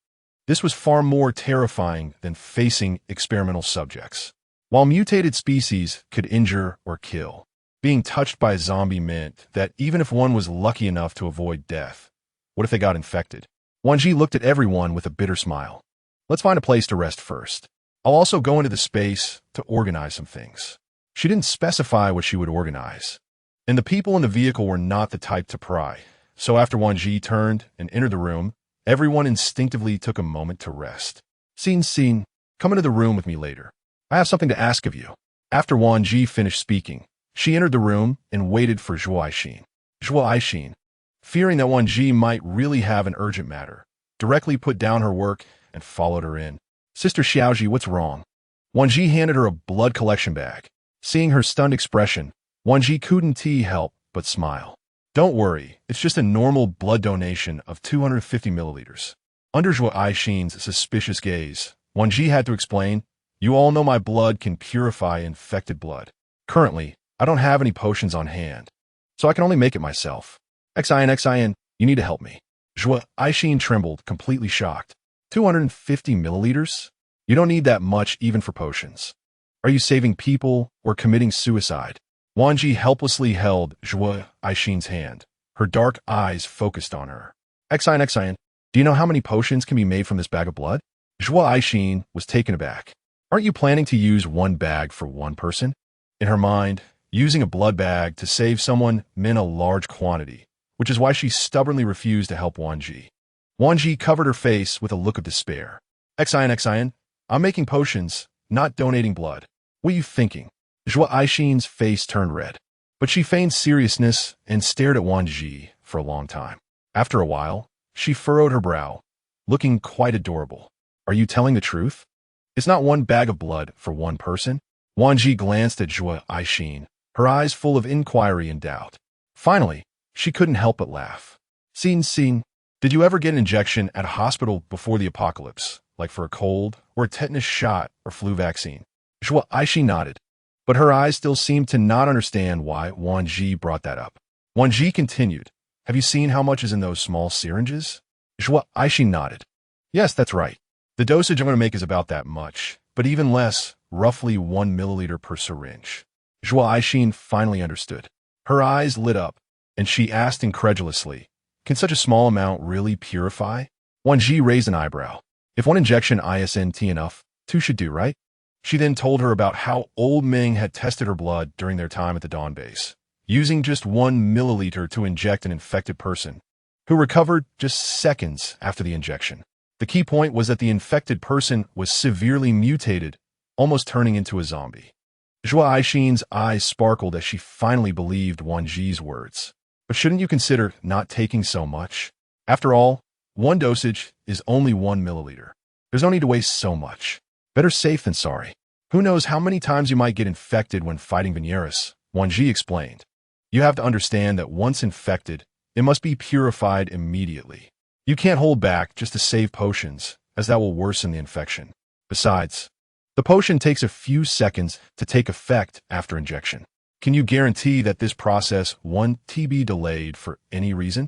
This was far more terrifying than facing experimental subjects. While mutated species could injure or kill, being touched by a zombie meant that even if one was lucky enough to avoid death, what if they got infected? Wan Zhi looked at everyone with a bitter smile. Let's find a place to rest first. I'll also go into the space to organize some things. She didn't specify what she would organize, and the people in the vehicle were not the type to pry. So after Wan Zhi turned and entered the room, everyone instinctively took a moment to rest. Scene, come into the room with me later. I have something to ask of you. After Wan Zhi finished speaking, she entered the room and waited for Zhuo Aixin. Zhuo Aixin, fearing that Wan Zhi might really have an urgent matter, directly put down her work and followed her in. Sister Xiaozhi, what's wrong? Wan Zhi handed her a blood collection bag. Seeing her stunned expression, Wan Zhi couldn't help but smile. Don't worry, it's just a normal blood donation of 250 milliliters. Under Zhuo Aixin's suspicious gaze, Wan Zhi had to explain, you all know my blood can purify infected blood. Currently, I don't have any potions on hand, so I can only make it myself. Xin, you need to help me. Zhuo Aixin trembled, completely shocked. 250 milliliters? You don't need that much even for potions. Are you saving people or committing suicide? Wan Zhi helplessly held Zhuo Aixin's hand, her dark eyes focused on her. Xin, do you know how many potions can be made from this bag of blood? Zhuo Aixin was taken aback. Aren't you planning to use one bag for one person? In her mind, using a blood bag to save someone meant a large quantity, which is why she stubbornly refused to help Wan Zhi. Wan Zhi covered her face with a look of despair. Xin, I'm making potions, not donating blood. What are you thinking? Zhuo Aixin's face turned red, but she feigned seriousness and stared at Wan Zhi for a long time. After a while, she furrowed her brow, looking quite adorable. Are you telling the truth? It's not one bag of blood for one person? Wan Zhi glanced at Zhuo Aixin, her eyes full of inquiry and doubt. Finally, she couldn't help but laugh. Scene, did you ever get an injection at a hospital before the apocalypse, like for a cold or a tetanus shot or flu vaccine? Zhuo Aixin nodded, but her eyes still seemed to not understand why Wan Zhi brought that up. Wan Zhi continued, have you seen how much is in those small syringes? Zhuo Aixin nodded. Yes, that's right. The dosage I'm going to make is about that much, but even less, roughly 1 milliliter per syringe. Zhuo Aixin finally understood. Her eyes lit up, and she asked incredulously, can such a small amount really purify? Wan Zhi raised an eyebrow. If one injection isn't enough, 2 should do, right? She then told her about how Old Ming had tested her blood during their time at the Dawn base, using just 1 milliliter to inject an infected person, who recovered just seconds after the injection. The key point was that the infected person was severely mutated, almost turning into a zombie. Zhuo Aixin's eyes sparkled as she finally believed Wan Zhi's words. But shouldn't you consider not taking so much? After all, one dosage is only 1 milliliter. There's no need to waste so much. Better safe than sorry. Who knows how many times you might get infected when fighting Veneris, Wan Zhi explained. You have to understand that once infected, it must be purified immediately. You can't hold back just to save potions, as that will worsen the infection. Besides, the potion takes a few seconds to take effect after injection. Can you guarantee that this process won't be delayed for any reason?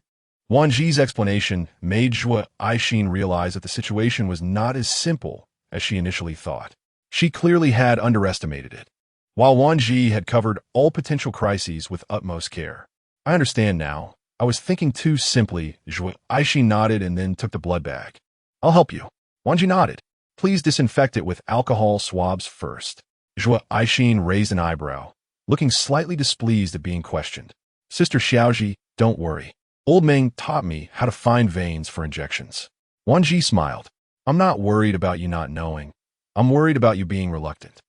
Wan Zhi's explanation made Zhuo Aixin realize that the situation was not as simple as she initially thought. She clearly had underestimated it. While Wan Zhi had covered all potential crises with utmost care. I understand now. I was thinking too simply. Zhuo Aixin nodded and then took the blood bag. I'll help you. Wan Zhi nodded. Please disinfect it with alcohol swabs first. Zhuo Aixin raised an eyebrow, looking slightly displeased at being questioned. Sister Xiaozhi, don't worry. Old Ming taught me how to find veins for injections. Wan Zhi smiled. I'm not worried about you not knowing. I'm worried about you being reluctant.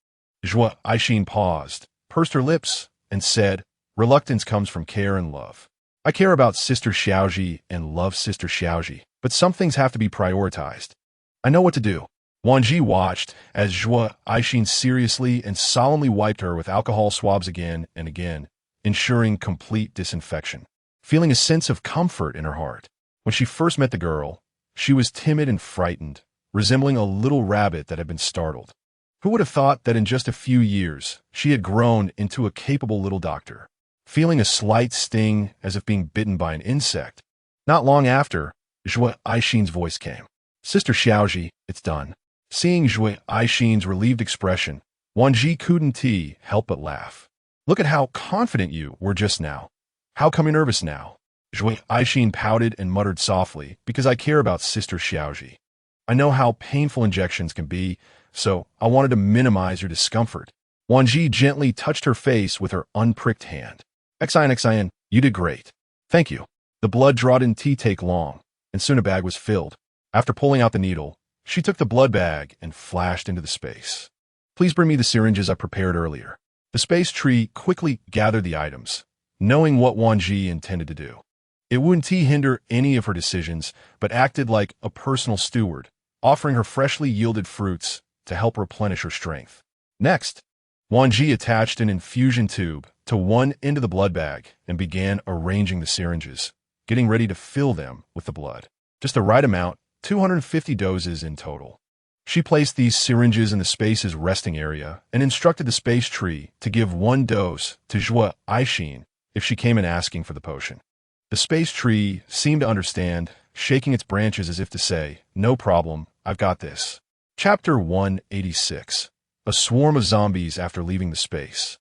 Zhuo Aixin paused, pursed her lips, and said, reluctance comes from care and love. I care about Sister Xiaozhi and love Sister Xiaozhi, but some things have to be prioritized. I know what to do. Wan Zhi watched as Zhuo Aixin seriously and solemnly wiped her with alcohol swabs again and again, ensuring complete disinfection. Feeling a sense of comfort in her heart. When she first met the girl, she was timid and frightened, resembling a little rabbit that had been startled. Who would have thought that in just a few years, she had grown into a capable little doctor? Feeling a slight sting as if being bitten by an insect. Not long after, Zhuo Aixin's voice came. Sister Xiaozhi, it's done. Seeing Zhuo Aixin's relieved expression, Wan Zhi couldn't help but laugh. Look at how confident you were just now. How come you're nervous now? Zhuo Aixin pouted and muttered softly, because I care about Sister Xiaozhi. I know how painful injections can be, so I wanted to minimize your discomfort. Wan Zhi gently touched her face with her unpricked hand. Xian, you did great. Thank you. The blood draw didn't take long, and soon a bag was filled. After pulling out the needle, she took the blood bag and flashed into the space. Please bring me the syringes I prepared earlier. The space tree quickly gathered the items, knowing what Wan Zhi intended to do. It wouldn't hinder any of her decisions, but acted like a personal steward, offering her freshly yielded fruits to help replenish her strength. Next, Wan Zhi attached an infusion tube to one end of the blood bag and began arranging the syringes, getting ready to fill them with the blood. Just the right amount, 250 doses in total. She placed these syringes in the space's resting area and instructed the space tree to give one dose to Zhuo Aixin if she came in asking for the potion. The space tree seemed to understand, shaking its branches as if to say, no problem, I've got this. Chapter 186. A swarm of zombies after leaving the space.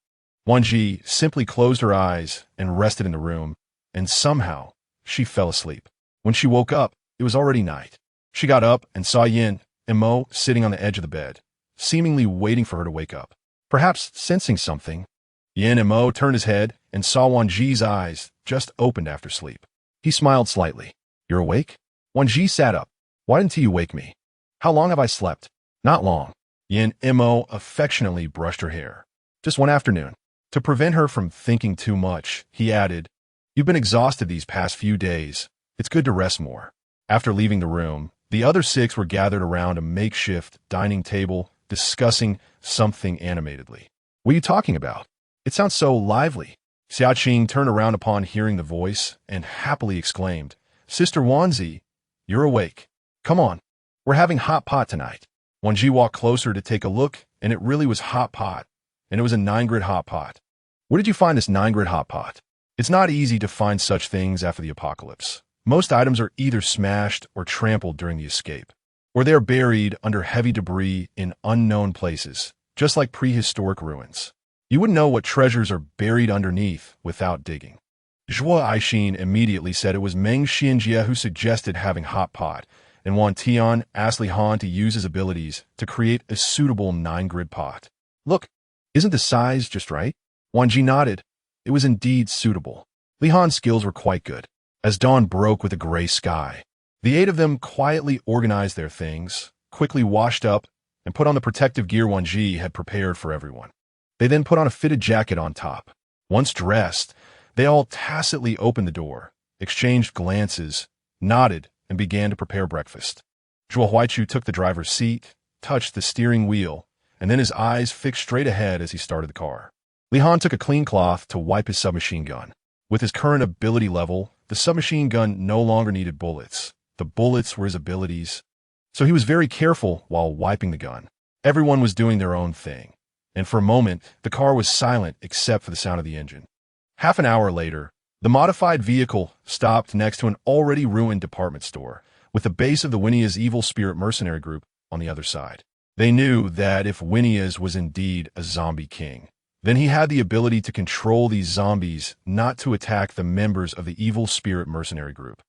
Wan Zhi simply closed her eyes and rested in the room, and somehow she fell asleep. When she woke up, it was already night. She got up and saw Yin and Mo sitting on the edge of the bed, seemingly waiting for her to wake up. Perhaps sensing something, Yin and Mo turned his head and saw Wan Zhi's eyes just opened after sleep. He smiled slightly. You're awake? Wan Zhi sat up. Why didn't you wake me? How long have I slept? Not long. Yin and Mo affectionately brushed her hair. Just one afternoon. To prevent her from thinking too much, he added, You've been exhausted these past few days. It's good to rest more. After leaving the room, the other 6 were gathered around a makeshift dining table, discussing something animatedly. What are you talking about? It sounds so lively. Xiaoqing turned around upon hearing the voice and happily exclaimed, Sister Wan Zhi, you're awake. Come on, we're having hot pot tonight. Wan Zhi walked closer to take a look, and it really was hot pot, and it was a 9-grit hot pot. Where did you find this 9-grit hot pot? It's not easy to find such things after the apocalypse. Most items are either smashed or trampled during the escape, or they are buried under heavy debris in unknown places, just like prehistoric ruins. You wouldn't know what treasures are buried underneath without digging. Zhuo Aixin immediately said it was Meng Xianjie who suggested having hot pot, and Wan Tian asked Li Han to use his abilities to create a suitable 9-grid pot. Look, isn't the size just right? Wan Zhi nodded. It was indeed suitable. Li Han's skills were quite good. As dawn broke with a gray sky, the 8 of them quietly organized their things, quickly washed up, and put on the protective gear Wan Zhi had prepared for everyone. They then put on a fitted jacket on top. Once dressed, they all tacitly opened the door, exchanged glances, nodded, and began to prepare breakfast. Zhuo Huaichu took the driver's seat, touched the steering wheel, and then his eyes fixed straight ahead as he started the car. Li Han took a clean cloth to wipe his submachine gun. With his current ability level, the submachine gun no longer needed bullets. The bullets were his abilities, so he was very careful while wiping the gun. Everyone was doing their own thing, and for a moment, the car was silent except for the sound of the engine. Half an hour later, the modified vehicle stopped next to an already ruined department store, with the base of the Winnia's evil spirit mercenary group on the other side. They knew that if Winnia's was indeed a zombie king, then he had the ability to control these zombies not to attack the members of the evil spirit mercenary group.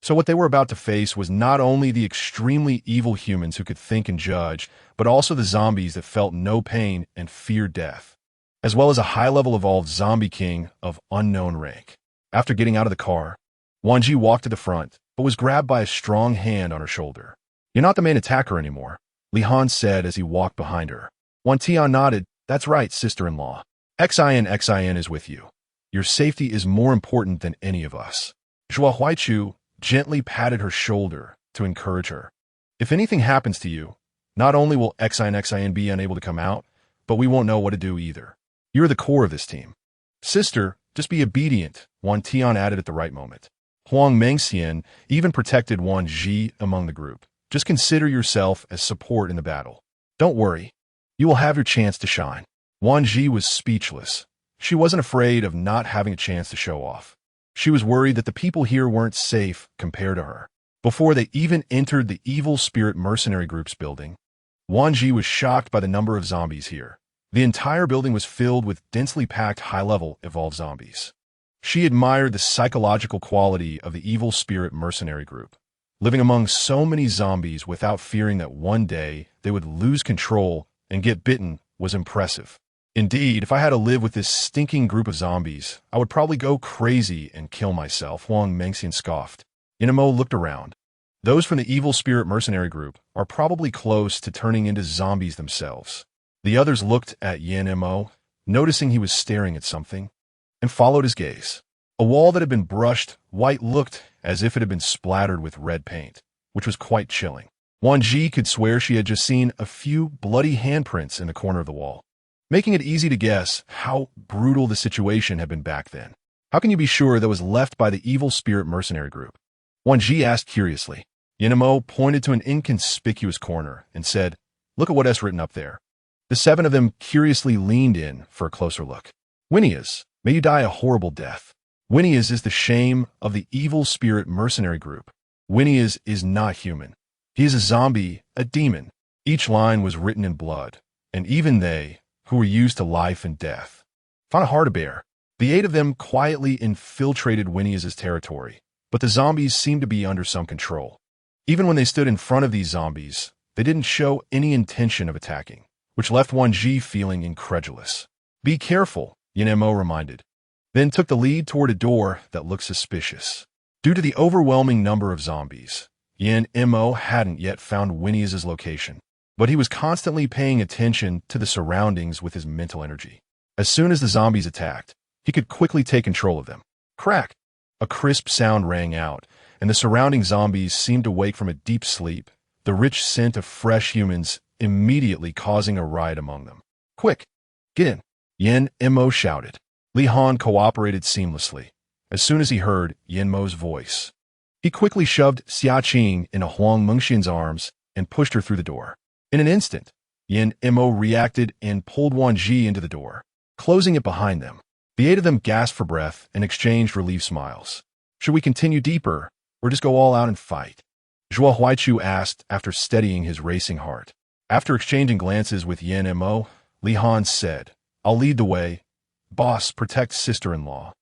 So what they were about to face was not only the extremely evil humans who could think and judge, but also the zombies that felt no pain and feared death, as well as a high-level evolved zombie king of unknown rank. After getting out of the car, Wan Zhi walked to the front, but was grabbed by a strong hand on her shoulder. You're not the main attacker anymore, Li Han said as he walked behind her. Wan Tian nodded. That's right, sister-in-law. Xin is with you. Your safety is more important than any of us. Zhuo Huaichu gently patted her shoulder to encourage her. If anything happens to you, not only will Xin be unable to come out, but we won't know what to do either. You're the core of this team. Sister, just be obedient, Wan Tian added at the right moment. Huang Mengxian even protected Wan Zhi among the group. Just consider yourself as support in the battle. Don't worry. You will have your chance to shine. Wan Zhi was speechless. She wasn't afraid of not having a chance to show off. She was worried that the people here weren't safe compared to her. Before they even entered the evil spirit mercenary group's building, Wan Zhi was shocked by the number of zombies here. The entire building was filled with densely packed high-level evolved zombies. She admired the psychological quality of the evil spirit mercenary group. Living among so many zombies without fearing that one day they would lose control and get bitten was impressive. Indeed, if I had to live with this stinking group of zombies, I would probably go crazy and kill myself, Huang Mengxian scoffed. Inamo looked around. Those from the evil spirit mercenary group are probably close to turning into zombies themselves. The others looked at Yin Mo, noticing he was staring at something, and followed his gaze. A wall that had been brushed white looked as if it had been splattered with red paint, which was quite chilling. Wan Zhi could swear she had just seen a few bloody handprints in the corner of the wall, making it easy to guess how brutal the situation had been back then. How can you be sure that was left by the evil spirit mercenary group? Wan Zhi asked curiously. Yinamo pointed to an inconspicuous corner and said, "Look at what's written up there." The 7 of them curiously leaned in for a closer look. "Winnias, may you die a horrible death. Winnias is the shame of the evil spirit mercenary group. Winnias is not human. He is a zombie, a demon." Each line was written in blood, and even they, who were used to life and death, found it hard to bear. The 8 of them quietly infiltrated Winnias' territory, but the zombies seemed to be under some control. Even when they stood in front of these zombies, they didn't show any intention of attacking, which left Wan Zhi feeling incredulous. "Be careful," Yinemo reminded, then took the lead toward a door that looked suspicious. Due to the overwhelming number of zombies, Yin Mo hadn't yet found Winnias' location, but he was constantly paying attention to the surroundings with his mental energy. As soon as the zombies attacked, he could quickly take control of them. Crack! A crisp sound rang out, and the surrounding zombies seemed to wake from a deep sleep, the rich scent of fresh humans immediately causing a riot among them. "Quick! Get in!" Yin Mo shouted. Li Han cooperated seamlessly. As soon as he heard Yin Mo's voice, he quickly shoved Xia Qing into Huang Mengxian's arms and pushed her through the door. In an instant, Yin Mo reacted and pulled Wan Zhi into the door, closing it behind them. The 8 of them gasped for breath and exchanged relieved smiles. "Should we continue deeper, or just go all out and fight?" Zhuo Huaichu asked after steadying his racing heart. After exchanging glances with Yin Mo, Li Han said, "I'll lead the way. Boss, protect sister-in-law.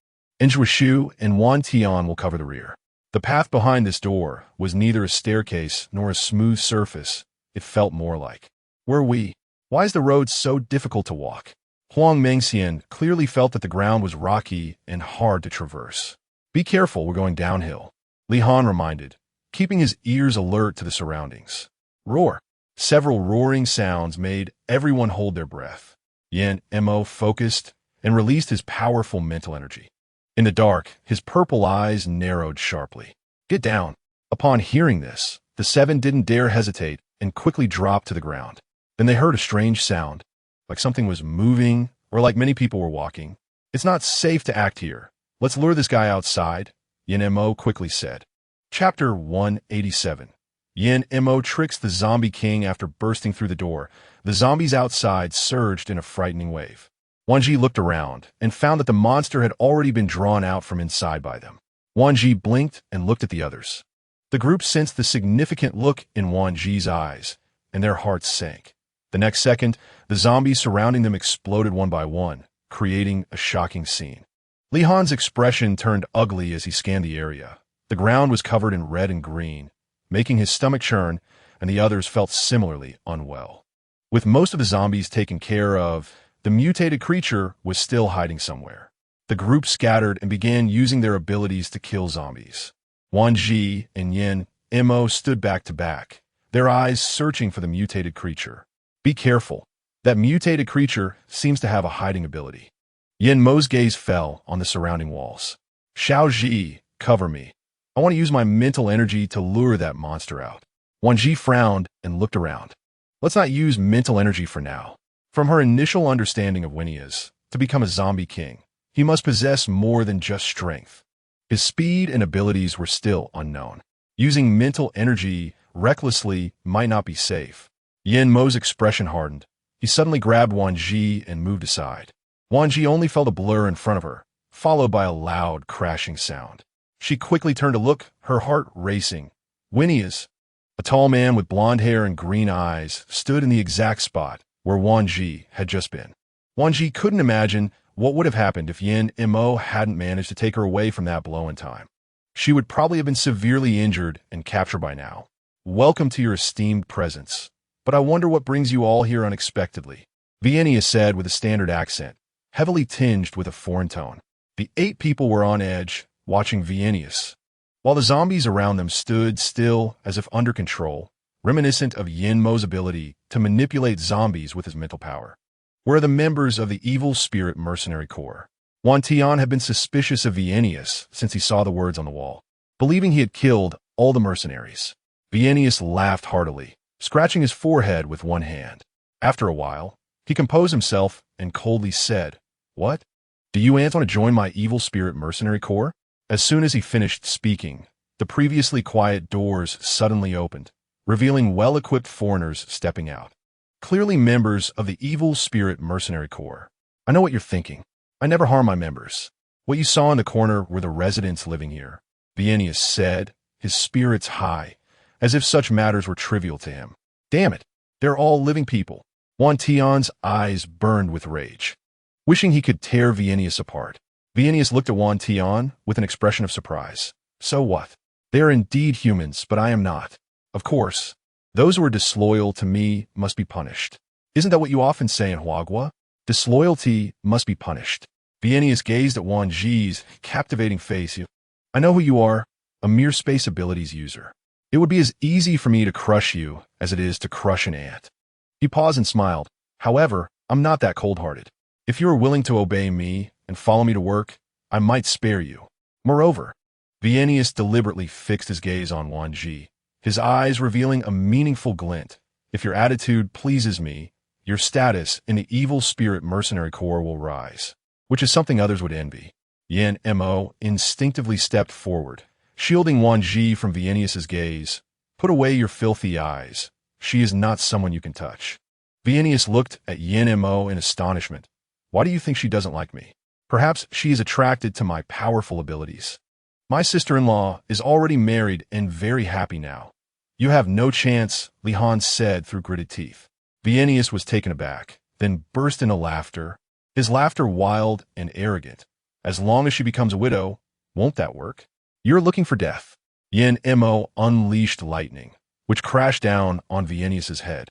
Zhuo and Wan Tian will cover the rear." The path behind this door was neither a staircase nor a smooth surface. It felt more like, "Where are we? Why is the road so difficult to walk?" Huang Mengxian clearly felt that the ground was rocky and hard to traverse. "Be careful, we're going downhill," Li Han reminded, keeping his ears alert to the surroundings. Roar! Several roaring sounds made everyone hold their breath. Yin Mo focused and released his powerful mental energy. In the dark, his purple eyes narrowed sharply. "Get down!" Upon hearing this, the 7 didn't dare hesitate and quickly dropped to the ground. Then they heard a strange sound, like something was moving or like many people were walking. "It's not safe to act here. Let's lure this guy outside," Yin Mo quickly said. Chapter 187. Yin Mo tricks the zombie king after bursting through the door. The zombies outside surged in a frightening wave. Wan Zhi looked around and found that the monster had already been drawn out from inside by them. Wan Zhi blinked and looked at the others. The group sensed the significant look in Wan Zhi's eyes, and their hearts sank. The next second, the zombies surrounding them exploded one by one, creating a shocking scene. Li Han's expression turned ugly as he scanned the area. The ground was covered in red and green, making his stomach churn, and the others felt similarly unwell. With most of the zombies taken care of, the mutated creature was still hiding somewhere. The group scattered and began using their abilities to kill zombies. Wan Zhi and Yin Mo stood back to back, their eyes searching for the mutated creature. "Be careful. That mutated creature seems to have a hiding ability." Yin Mo's gaze fell on the surrounding walls. "Xiao Zhi, cover me. I want to use my mental energy to lure that monster out." Wan Zhi frowned and looked around. "Let's not use mental energy for now." From her initial understanding of Winnias, to become a zombie king, he must possess more than just strength. His speed and abilities were still unknown. Using mental energy recklessly might not be safe. Yin Mo's expression hardened. He suddenly grabbed Wan Zhi and moved aside. Wan Zhi only felt a blur in front of her, followed by a loud, crashing sound. She quickly turned to look, her heart racing. Phineas, a tall man with blonde hair and green eyes, stood in the exact spot where Wan Zhi had just been. Wan Zhi couldn't imagine what would have happened if Yin Mo hadn't managed to take her away from that blow in time. She would probably have been severely injured and captured by now. Welcome to your esteemed presence. But I wonder what brings you all here unexpectedly, Phineas said with a standard accent, heavily tinged with a foreign tone. The 8 people were on edge, watching Phineas, while the zombies around them stood still as if under control, reminiscent of Yin Mo's ability to manipulate zombies with his mental power. Where are the members of the evil spirit mercenary corps? Wan Tian had been suspicious of Phineas since he saw the words on the wall, believing he had killed all the mercenaries. Phineas laughed heartily, scratching his forehead with one hand. After a while, he composed himself and coldly said, "What? Do you want to join my evil spirit mercenary corps?" As soon as he finished speaking, the previously quiet doors suddenly opened, revealing well-equipped foreigners stepping out. Clearly members of the evil spirit mercenary corps. I know what you're thinking. I never harm my members. What you saw in the corner were the residents living here, Phineas said, his spirits high, as if such matters were trivial to him. Damn it, they're all living people. Wan Tian's eyes burned with rage, wishing he could tear Phineas apart. Phineas looked at Wan Tian with an expression of surprise. So what? They are indeed humans, but I am not. Of course, those who are disloyal to me must be punished. Isn't that what you often say in Huagua? Disloyalty must be punished. Phineas gazed at Wan Zhi's captivating face. I know who you are, a mere space abilities user. It would be as easy for me to crush you as it is to crush an ant. He paused and smiled. However, I'm not that cold-hearted. If you are willing to obey me and follow me to work, I might spare you. Moreover, Phineas deliberately fixed his gaze on Wan Zhi, his eyes revealing a meaningful glint. If your attitude pleases me, your status in the evil spirit mercenary corps will rise, which is something others would envy. Yin Mo instinctively stepped forward, shielding Wan Zhi from Phineas's gaze. Put away your filthy eyes. She is not someone you can touch. Phineas looked at Yin Mo in astonishment. Why do you think she doesn't like me? Perhaps she is attracted to my powerful abilities. My sister-in-law is already married and very happy now. You have no chance, Li Han said through gritted teeth. Phineas was taken aback, then burst into laughter, his laughter wild and arrogant. As long as she becomes a widow, won't that work? You're looking for death. Yin Mo unleashed lightning, which crashed down on Phineas's head,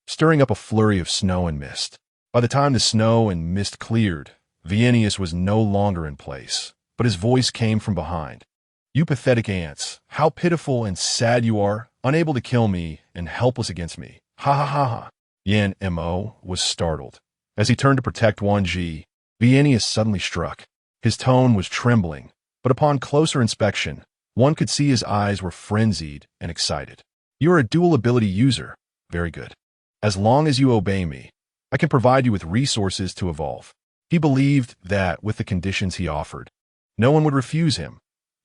stirring up a flurry of snow and mist. By the time the snow and mist cleared, Phineas was no longer in place, but his voice came from behind. You pathetic ants, how pitiful and sad you are, unable to kill me and helpless against me. Ha ha ha ha. Yin Mo was startled. As he turned to protect Wan Zhi, Phineas suddenly struck. His tone was trembling, but upon closer inspection, one could see his eyes were frenzied and excited. You are a dual ability user. Very good. As long as you obey me, I can provide you with resources to evolve. He believed that, with the conditions he offered, no one would refuse him.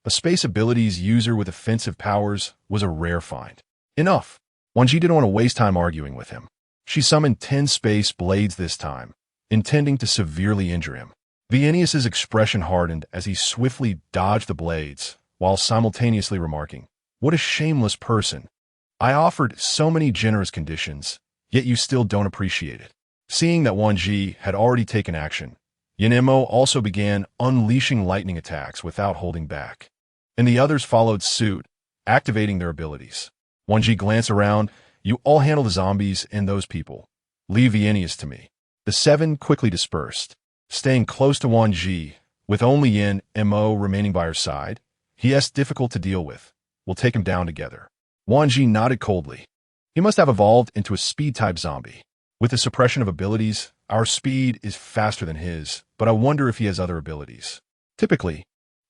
A space abilities user with offensive powers was a rare find. Enough. Wan Zhi didn't want to waste time arguing with him. She summoned 10 space blades this time, intending to severely injure him. Phineas's expression hardened as he swiftly dodged the blades, while simultaneously remarking, "What a shameless person. I offered so many generous conditions, yet you still don't appreciate it." Seeing that Wan Zhi had already taken action, Yin Mo also began unleashing lightning attacks without holding back, and the others followed suit, activating their abilities. Wan Zhi glanced around. You all handle the zombies and those people. Leave Phineas to me. The 7 quickly dispersed, staying close to Wan Zhi, with only Yin Mo remaining by her side. He is difficult to deal with. We'll take him down together. Wan Zhi nodded coldly. He must have evolved into a speed-type zombie. With the suppression of abilities, our speed is faster than his, but I wonder if he has other abilities. Typically,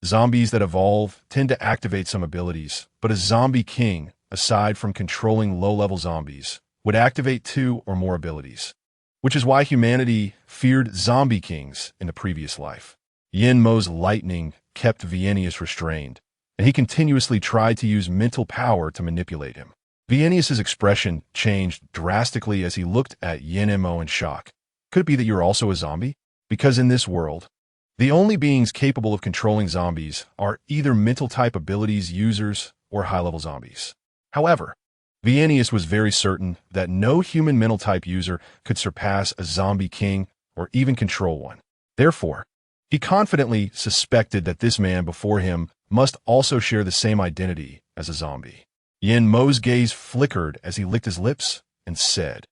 zombies that evolve tend to activate some abilities, but a zombie king, aside from controlling low-level zombies, would activate 2 or more abilities, which is why humanity feared zombie kings in the previous life. Yin Mo's lightning kept Phineas restrained, and he continuously tried to use mental power to manipulate him. Vienius's expression changed drastically as he looked at Yin Mo in shock. Could it be that you're also a zombie? Because in this world, the only beings capable of controlling zombies are either mental-type abilities users or high-level zombies. However, Vienius was very certain that no human mental-type user could surpass a zombie king or even control one. Therefore, he confidently suspected that this man before him must also share the same identity as a zombie. Yin Mo's gaze flickered as he licked his lips and said,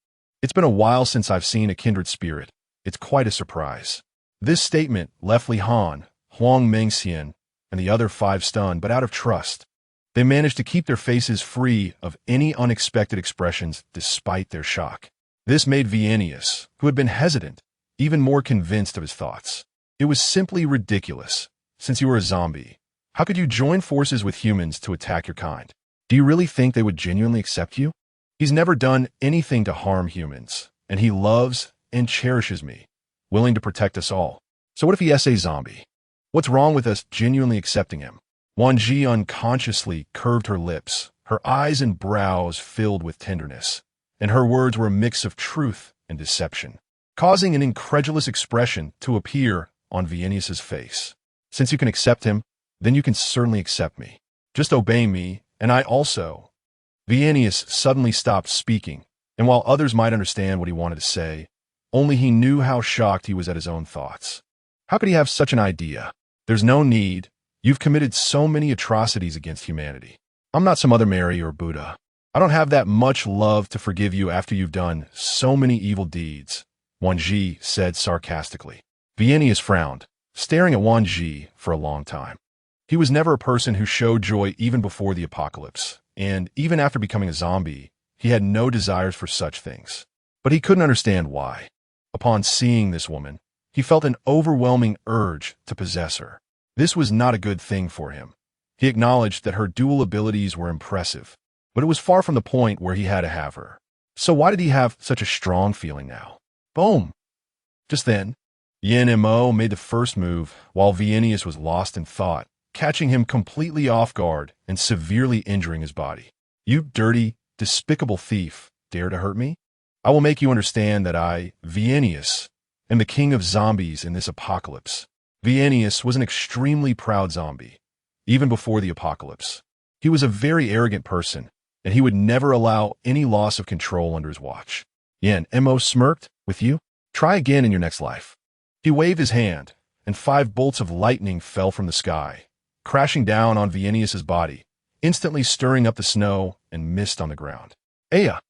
"It's been a while since I've seen a kindred spirit. It's quite a surprise." This statement left Li Han, Huang Mengxian, and the other five stunned but out of trust. They managed to keep their faces free of any unexpected expressions despite their shock. This made Vienius, who had been hesitant, even more convinced of his thoughts. It was simply ridiculous. Since you were a zombie, how could you join forces with humans to attack your kind? Do you really think they would genuinely accept you? He's never done anything to harm humans, and he loves and cherishes me, willing to protect us all. So what if he is a zombie? What's wrong with us genuinely accepting him? Wan Zhi unconsciously curved her lips, her eyes and brows filled with tenderness, and her words were a mix of truth and deception, causing an incredulous expression to appear on Vienius's face. Since you can accept him, then you can certainly accept me. Just obey me, and I also. Vienius suddenly stopped speaking, and while others might understand what he wanted to say, only he knew how shocked he was at his own thoughts. How could he have such an idea? There's no need. You've committed so many atrocities against humanity. I'm not some other Mary or Buddha. I don't have that much love to forgive you after you've done so many evil deeds, Wan Zhi said sarcastically. Vienius frowned, staring at Wan Zhi for a long time. He was never a person who showed joy even before the apocalypse, and even after becoming a zombie, he had no desires for such things. But he couldn't understand why. Upon seeing this woman, he felt an overwhelming urge to possess her. This was not a good thing for him. He acknowledged that her dual abilities were impressive, but it was far from the point where he had to have her. So why did he have such a strong feeling now? Boom! Just then, Yin Mo made the first move while Vienius was lost in thought, catching him completely off guard and severely injuring his body. You dirty, despicable thief, dare to hurt me? I will make you understand that I, Vienius, am the king of zombies in this apocalypse. Vienius was an extremely proud zombie, even before the apocalypse. He was a very arrogant person, and he would never allow any loss of control under his watch. Yin Mo smirked, "With you? Try again in your next life." He waved his hand, and 5 bolts of lightning fell from the sky, crashing down on Vienius's body, instantly stirring up the snow and mist on the ground. "Aya,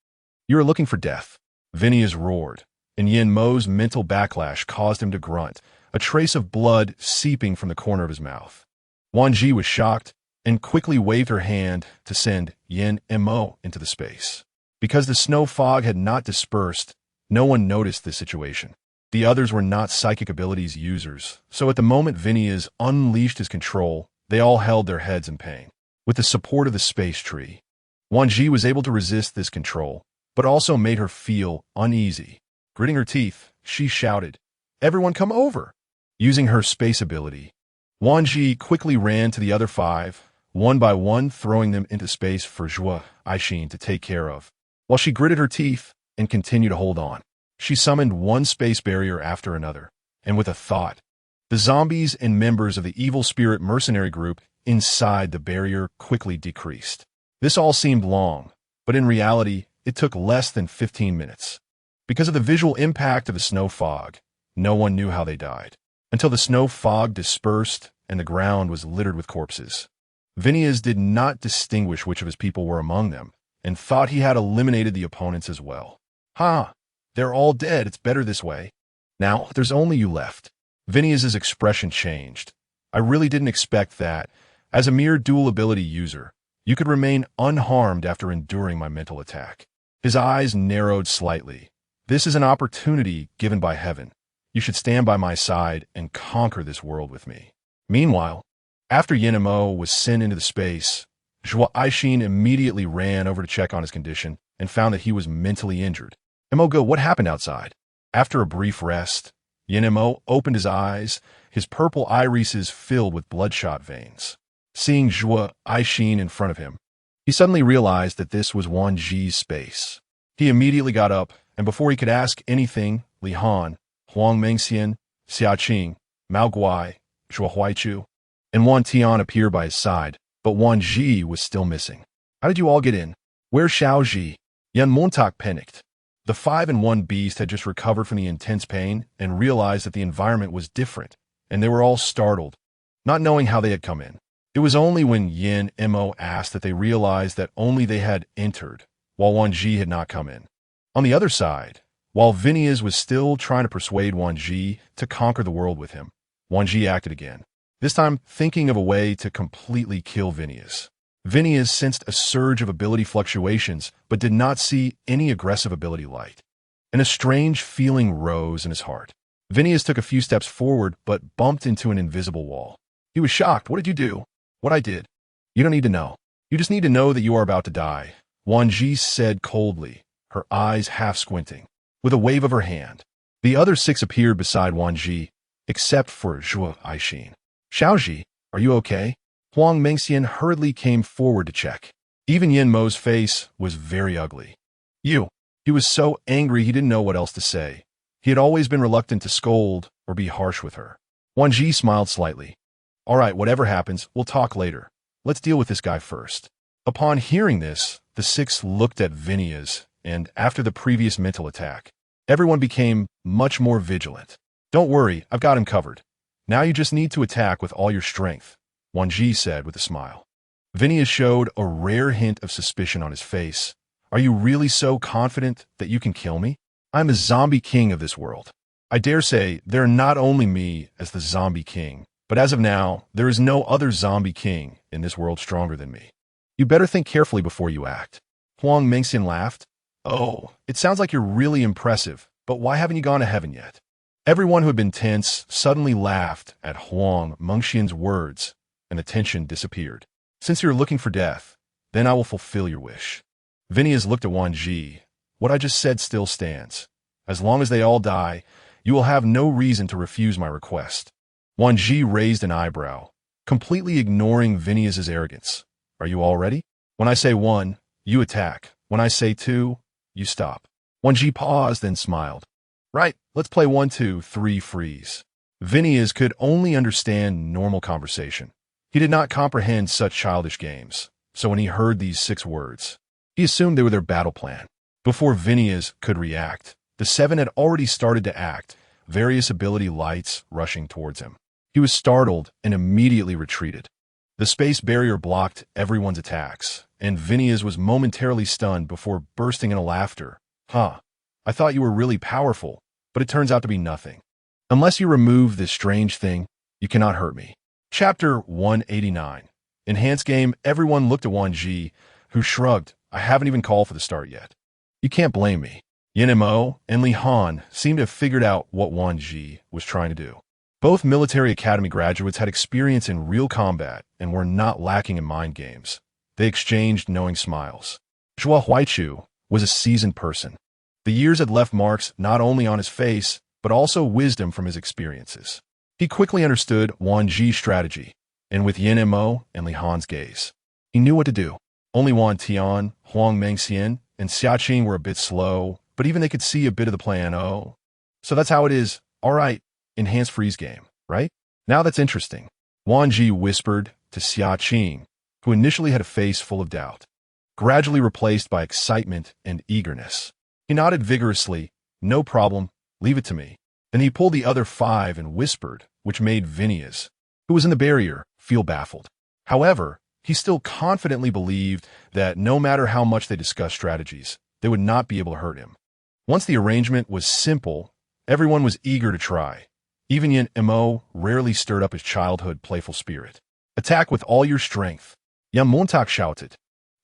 you are looking for death," Vienius roared, and Yin Mo's mental backlash caused him to grunt, a trace of blood seeping from the corner of his mouth. Wan Zhi was shocked and quickly waved her hand to send Yin Mo into the space. Because the snow fog had not dispersed, no one noticed this situation. The others were not psychic abilities users, so at the moment Vienius unleashed his control, they all held their heads in pain. With the support of the space tree, Wan Zhi was able to resist this control, but also made her feel uneasy. Gritting her teeth, she shouted, "Everyone come over!" Using her space ability, Wan Zhi quickly ran to the other 5, one by one throwing them into space for Zhuo Aishin to take care of. While she gritted her teeth and continued to hold on, she summoned one space barrier after another, and with a thought, the zombies and members of the evil spirit mercenary group inside the barrier quickly decreased. This all seemed long, but in reality, it took less than 15 minutes. Because of the visual impact of the snow fog, no one knew how they died, until the snow fog dispersed and the ground was littered with corpses. Vienius did not distinguish which of his people were among them, and thought he had eliminated the opponents as well. They're all dead, it's better this way. Now, there's only you left. Vienius's expression changed. I really didn't expect that, as a mere dual ability user, you could remain unharmed after enduring my mental attack. His eyes narrowed slightly. This is an opportunity given by heaven. You should stand by my side and conquer this world with me. Meanwhile, after Yin Mo was sent into the space, Zhuo Aishin immediately ran over to check on his condition and found that he was mentally injured. Go, what happened outside? After a brief rest, Yin Mo opened his eyes, his purple irises filled with bloodshot veins. Seeing Zhuo Aishin in front of him, He suddenly realized that this was Wan Zhi's space. He immediately got up, and before he could ask anything, Li Han, Huang Mengxian, Xia Qing, Mao Guai, Zhuo Huaichu, and Wan Tian appeared by his side, but Wan Zhi was still missing. How did you all get in? Where's Xiao Zhi? Yan Montauk panicked. The 5-in-1 beast had just recovered from the intense pain and realized that the environment was different, and they were all startled, not knowing how they had come in. It was only when Yin Mo asked that they realized that only they had entered, while Wan Zhi had not come in. On the other side, while Phineas was still trying to persuade Wan Zhi to conquer the world with him, Wan Zhi acted again, this time thinking of a way to completely kill Phineas. Phineas sensed a surge of ability fluctuations, but did not see any aggressive ability light. And a strange feeling rose in his heart. Phineas took a few steps forward, but bumped into an invisible wall. He was shocked. What did you do? What I did? You don't need to know. You just need to know that you are about to die, Wan Zhi said coldly, her eyes half squinting. With a wave of her hand, the other 6 appeared beside Wan Zhi, except for Zhuo Aixin. Xiao Zhi, are you okay? Huang Mengxian hurriedly came forward to check. Even Yin Mo's face was very ugly. You. He was so angry he didn't know what else to say. He had always been reluctant to scold or be harsh with her. Wan Zhi smiled slightly. All right, whatever happens, we'll talk later. Let's deal with this guy first. Upon hearing this, the 6 looked at Phineas, and after the previous mental attack, everyone became much more vigilant. Don't worry, I've got him covered. Now you just need to attack with all your strength, Wan Zhi said with a smile. Phineas showed a rare hint of suspicion on his face. Are you really so confident that you can kill me? I'm a zombie king of this world. I dare say there are not only me as the zombie king, but as of now, there is no other zombie king in this world stronger than me. You better think carefully before you act. Huang Mengxian laughed. Oh, it sounds like you're really impressive, but why haven't you gone to heaven yet? Everyone who had been tense suddenly laughed at Huang Mengxian's words, and the tension disappeared. Since you're looking for death, then I will fulfill your wish. Phineas looked at Wan Zhi. What I just said still stands. As long as they all die, you will have no reason to refuse my request. Wan Zhi raised an eyebrow, completely ignoring Phineas's arrogance. Are you all ready? When I say 1, you attack. When I say 2, you stop. Wan Zhi paused, then smiled. Right, let's play 1, 2, 3 freeze. Phineas could only understand normal conversation. He did not comprehend such childish games, so when he heard these 6 words, he assumed they were their battle plan. Before Phineas could react, the 7 had already started to act, various ability lights rushing towards him. He was startled and immediately retreated. The space barrier blocked everyone's attacks, and Phineas was momentarily stunned before bursting into laughter. Huh, I thought you were really powerful, but it turns out to be nothing. Unless you remove this strange thing, you cannot hurt me. Chapter 189. Enhanced game. Everyone looked at Wan Zhi, who shrugged. I haven't even called for the start yet. You can't blame me. Yin Mo and Li Han seemed to have figured out what Wan Zhi was trying to do. Both military academy graduates had experience in real combat and were not lacking in mind games. They exchanged knowing smiles. Zhuo Huaichu was a seasoned person. The years had left marks not only on his face, but also wisdom from his experiences. He quickly understood Wan Zhi's strategy, and with Yin Mo and Li Han's gaze, he knew what to do. Only Wan Tian, Huang Mengxian, and Xia Qing were a bit slow, but even they could see a bit of the plan. Oh, so that's how it is. All right, enhanced freeze game, right? Now that's interesting. Wan Zhi whispered to Xia Qing, who initially had a face full of doubt, gradually replaced by excitement and eagerness. He nodded vigorously. No problem, leave it to me. Then he pulled the other 5 and whispered, which made Phineas, who was in the barrier, feel baffled. However, he still confidently believed that no matter how much they discussed strategies, they would not be able to hurt him. Once the arrangement was simple, everyone was eager to try. Even Yin Mo rarely stirred up his childhood playful spirit. Attack with all your strength, Yan Montauk shouted.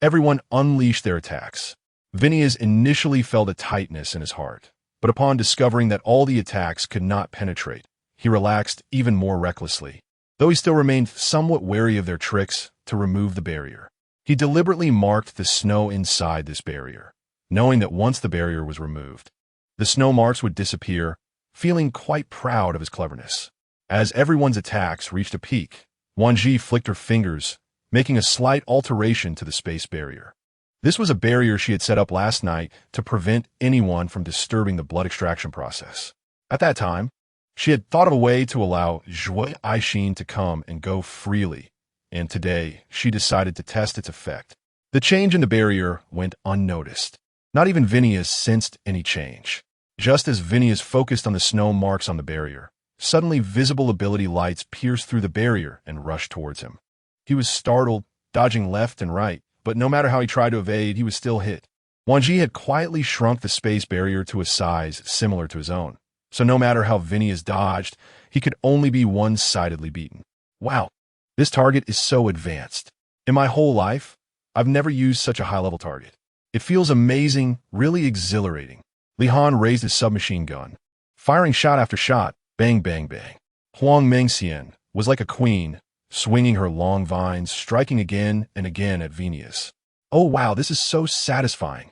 Everyone unleashed their attacks. Phineas initially felt a tightness in his heart, but upon discovering that all the attacks could not penetrate, he relaxed even more recklessly. Though he still remained somewhat wary of their tricks to remove the barrier, he deliberately marked the snow inside this barrier, knowing that once the barrier was removed, the snow marks would disappear, feeling quite proud of his cleverness. As everyone's attacks reached a peak, Wan Zhi flicked her fingers, making a slight alteration to the space barrier. This was a barrier she had set up last night to prevent anyone from disturbing the blood extraction process. At that time, she had thought of a way to allow Zhuo Aishin to come and go freely, and today she decided to test its effect. The change in the barrier went unnoticed. Not even Phineas sensed any change. Just as Phineas focused on the snow marks on the barrier, suddenly visible ability lights pierced through the barrier and rushed towards him. He was startled, dodging left and right, but no matter how he tried to evade, he was still hit. Wan Zhi had quietly shrunk the space barrier to a size similar to his own, so no matter how Phineas dodged, he could only be one-sidedly beaten. Wow, this target is so advanced. In my whole life, I've never used such a high-level target. It feels amazing, really exhilarating. Li Han raised his submachine gun, firing shot after shot, bang, bang, bang. Huang Mengxian was like a queen, swinging her long vines, striking again and again at Phineas. Oh wow, this is so satisfying.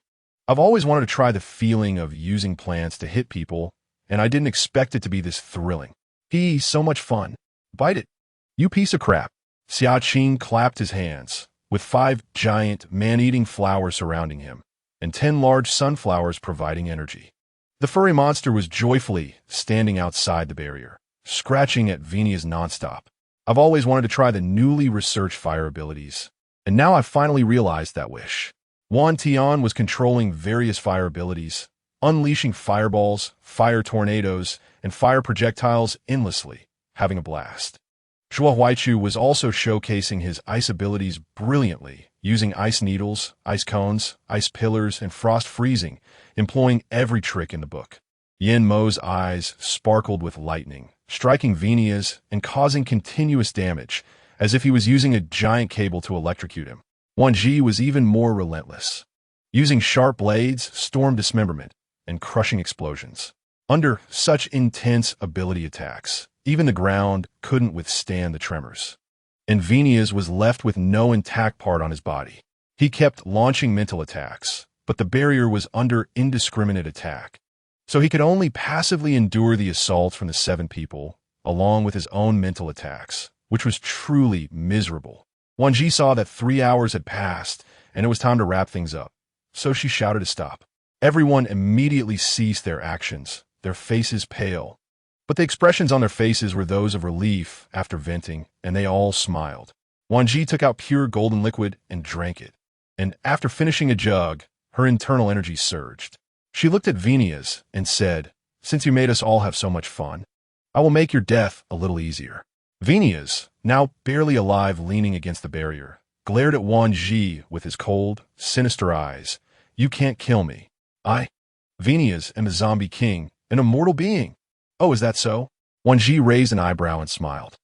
I've always wanted to try the feeling of using plants to hit people, and I didn't expect it to be this thrilling. So much fun. Bite it. You piece of crap. Xia Qing clapped his hands, with 5 giant, man-eating flowers surrounding him, and 10 large sunflowers providing energy. The furry monster was joyfully standing outside the barrier, scratching at Phineas nonstop. I've always wanted to try the newly researched fire abilities, and now I've finally realized that wish. Wan Tian was controlling various fire abilities, unleashing fireballs, fire tornadoes, and fire projectiles endlessly, having a blast. Zhuo Huaichu was also showcasing his ice abilities brilliantly, using ice needles, ice cones, ice pillars, and frost freezing, employing every trick in the book. Yin Mo's eyes sparkled with lightning, striking Phineas and causing continuous damage, as if he was using a giant cable to electrocute him. Wan Zhi was even more relentless, using sharp blades, storm dismemberment, and crushing explosions. Under such intense ability attacks, even the ground couldn't withstand the tremors. And Phineas was left with no intact part on his body. He kept launching mental attacks, but the barrier was under indiscriminate attack. So he could only passively endure the assaults from the 7 people, along with his own mental attacks, which was truly miserable. Wan Zhi saw that 3 hours had passed, and it was time to wrap things up. So she shouted to stop. Everyone immediately ceased their actions, their faces pale. But the expressions on their faces were those of relief after venting, and they all smiled. Wan Zhi took out pure golden liquid and drank it. And after finishing a jug, her internal energy surged. She looked at Phineas and said, "Since you made us all have so much fun, I will make your death a little easier." Phineas, now barely alive leaning against the barrier, glared at Wan Zhi with his cold, sinister eyes. "You can't kill me. Phineas, am a zombie king, an immortal being." "Oh, is that so?" Wan Zhi raised an eyebrow and smiled.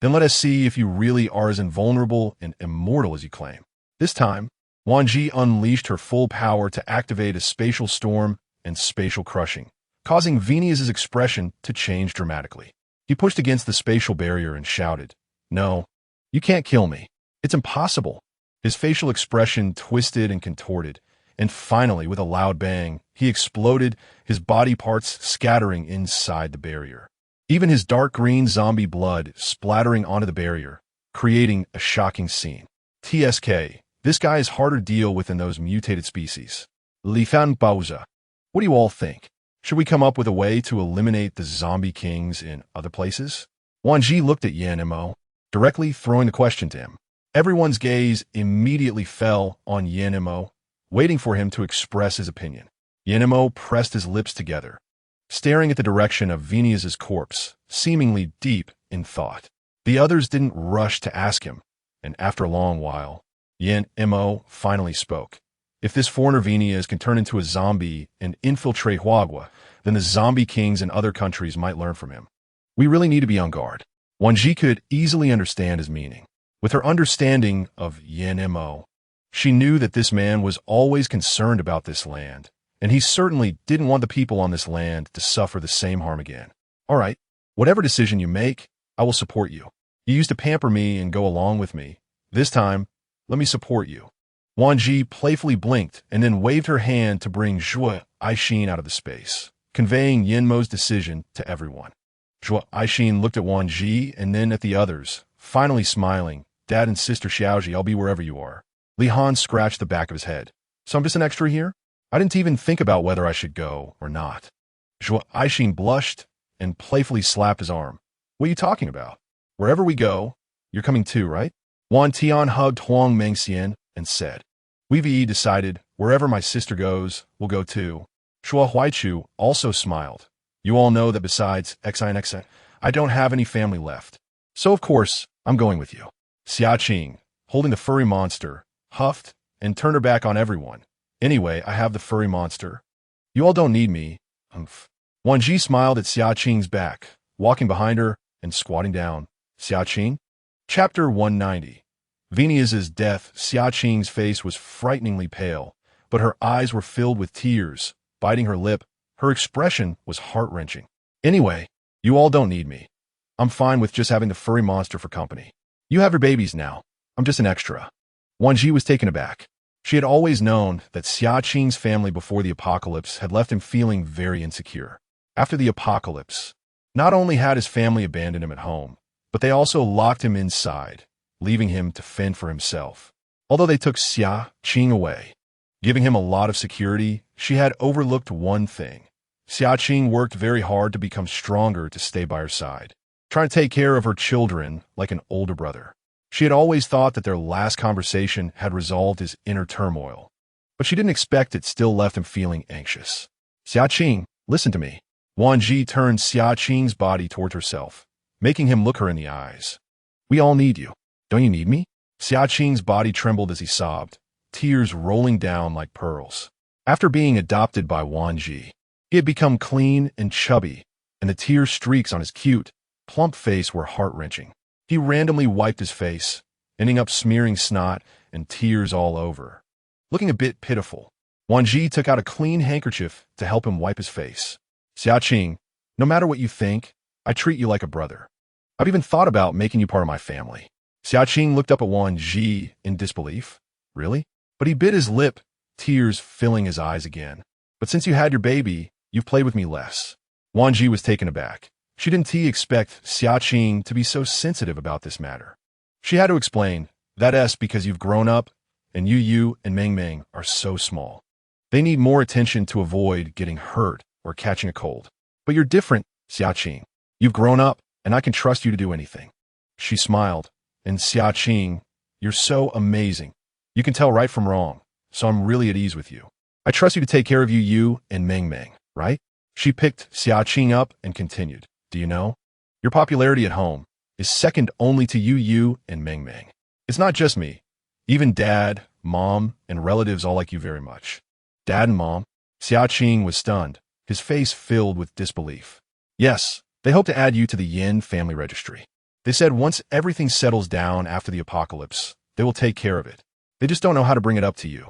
"Then let us see if you really are as invulnerable and immortal as you claim." This time, Wan Zhi unleashed her full power to activate a spatial storm and spatial crushing, causing Phineas's expression to change dramatically. He pushed against the spatial barrier and shouted, "No, you can't kill me. It's impossible." His facial expression twisted and contorted, and finally, with a loud bang, he exploded, his body parts scattering inside the barrier. Even his dark green zombie blood splattering onto the barrier, creating a shocking scene. TSK, this guy is harder to deal with than those mutated species. Li Fan Baoza. What do you all think? Should we come up with a way to eliminate the zombie kings in other places? Wan Zhi looked at Yan Mo, directly throwing the question to him. Everyone's gaze immediately fell on Yan Mo, waiting for him to express his opinion. Yan Mo pressed his lips together, staring at the direction of Phineas's corpse, seemingly deep in thought. The others didn't rush to ask him, and after a long while, Yan Mo finally spoke. If this foreigner Phineas can turn into a zombie and infiltrate Huagua, then the zombie kings in other countries might learn from him. We really need to be on guard. Wan Zhi could easily understand his meaning. With her understanding of Yan Mo, she knew that this man was always concerned about this land, and he certainly didn't want the people on this land to suffer the same harm again. All right, whatever decision you make, I will support you. You used to pamper me and go along with me. This time, let me support you. Wan Zhi playfully blinked and then waved her hand to bring Zhuo Aishin out of the space, conveying Yan Mo's decision to everyone. Zhuo Aishin looked at Wan Zhi and then at the others, finally smiling, Dad and Sister Xiaoji, I'll be wherever you are. Li Han scratched the back of his head. So I'm just an extra here? I didn't even think about whether I should go or not. Zhuo Aixin blushed and playfully slapped his arm. What are you talking about? Wherever we go, you're coming too, right? Wan Tian hugged Huang Mengxian and said, We've decided wherever my sister goes, we'll go too. Shuo Huaichu also smiled. You all know that besides Xi and Xi, I don't have any family left. So of course, I'm going with you. Xia Qing, holding the furry monster, huffed and turned her back on everyone. Anyway, I have the furry monster. You all don't need me. Wan Zhi smiled at Xia Qing's back, walking behind her and squatting down. Xia Qing? Chapter 190. Venus's death. Xia Qing's face was frighteningly pale, but her eyes were filled with tears. Biting her lip, her expression was heart-wrenching. Anyway, you all don't need me. I'm fine with just having the furry monster for company. You have your babies now. I'm just an extra. Wan Zhi was taken aback. She had always known that Xia Qing's family before the apocalypse had left him feeling very insecure. After the apocalypse, not only had his family abandoned him at home, but they also locked him inside, leaving him to fend for himself. Although they took Xia Qing away, giving him a lot of security, she had overlooked one thing. Xia Qing worked very hard to become stronger to stay by her side, trying to take care of her children like an older brother. She had always thought that their last conversation had resolved his inner turmoil, but she didn't expect it still left him feeling anxious. Xia Qing, listen to me. Wan Zhi turned Xia Qing's body toward herself, making him look her in the eyes. We all need you. Don't you need me? Xia Qing's body trembled as he sobbed, tears rolling down like pearls. After being adopted by Wan Zhi, he had become clean and chubby, and the tear streaks on his cute, plump face were heart-wrenching. He randomly wiped his face, ending up smearing snot and tears all over. Looking a bit pitiful, Wan Zhi took out a clean handkerchief to help him wipe his face. Xia Qing, no matter what you think, I treat you like a brother. I've even thought about making you part of my family. Xia Qing looked up at Wan Zhi in disbelief. Really? But he bit his lip, tears filling his eyes again. But since you had your baby, you've played with me less. Wan Zhi was taken aback. She didn't expect Xia Qing to be so sensitive about this matter. She had to explain, that's because you've grown up, and you and Meng Meng are so small. They need more attention to avoid getting hurt or catching a cold. But you're different, Xia Qing. You've grown up, and I can trust you to do anything. She smiled, and Xia Qing, you're so amazing. You can tell right from wrong, so I'm really at ease with you. I trust you to take care of you and Meng Meng, right? She picked Xia Qing up and continued. Do you know? Your popularity at home is second only to you and Meng Meng. It's not just me. Even Dad, Mom, and relatives all like you very much. Dad and Mom? Xia Qing was stunned, his face filled with disbelief. Yes, they hope to add you to the Yin family registry. They said once everything settles down after the apocalypse, they will take care of it. They just don't know how to bring it up to you.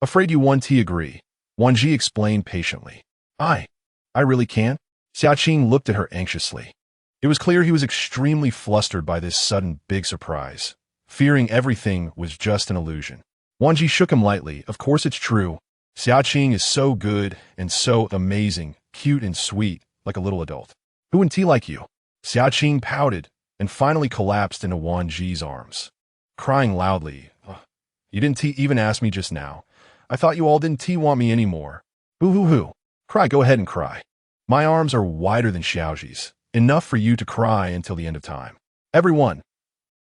Afraid you won't agree. Wan Zhi explained patiently. I really can't? Xia Qing looked at her anxiously. It was clear he was extremely flustered by this sudden big surprise, fearing everything was just an illusion. Wan Zhi shook him lightly. Of course it's true. Xia Qing is so good and so amazing, cute and sweet, like a little adult. Who wouldn't like you? Xia Qing pouted and finally collapsed into Wan Zhi's arms, crying loudly. You didn't even ask me just now. I thought you all didn't want me anymore. Boo-hoo-hoo. Cry, go ahead and cry. My arms are wider than Xiaoji's, enough for you to cry until the end of time. Everyone.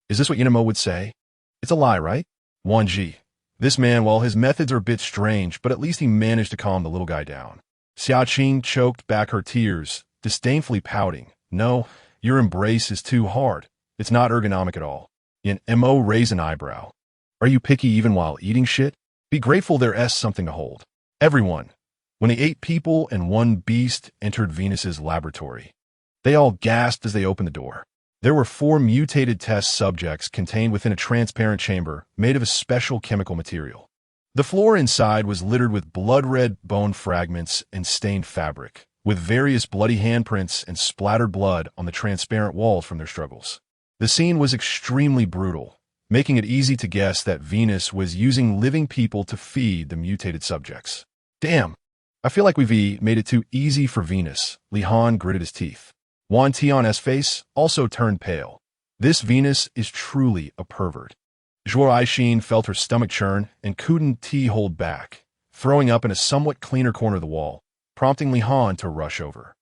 Is this what Yinamo would say? It's a lie, right? Wan Zhi. This man, well, his methods are a bit strange, but at least he managed to calm the little guy down. Xia Qing choked back her tears, disdainfully pouting. No, your embrace is too hard. It's not ergonomic at all. Yin Mo raised an eyebrow. Are you picky even while eating shit? Be grateful there's something to hold. Everyone. When the 8 people and 1 beast entered Venus's laboratory, they all gasped as they opened the door. There were 4 mutated test subjects contained within a transparent chamber made of a special chemical material. The floor inside was littered with blood-red bone fragments and stained fabric, with various bloody handprints and splattered blood on the transparent walls from their struggles. The scene was extremely brutal, making it easy to guess that Venus was using living people to feed the mutated subjects. Damn, I feel like we've made it too easy for Venus. Li Han gritted his teeth. Wan Tian's face also turned pale. This Venus is truly a pervert. Zhuo Aishin felt her stomach churn and couldn't hold back, throwing up in a somewhat cleaner corner of the wall, prompting Li Han to rush over.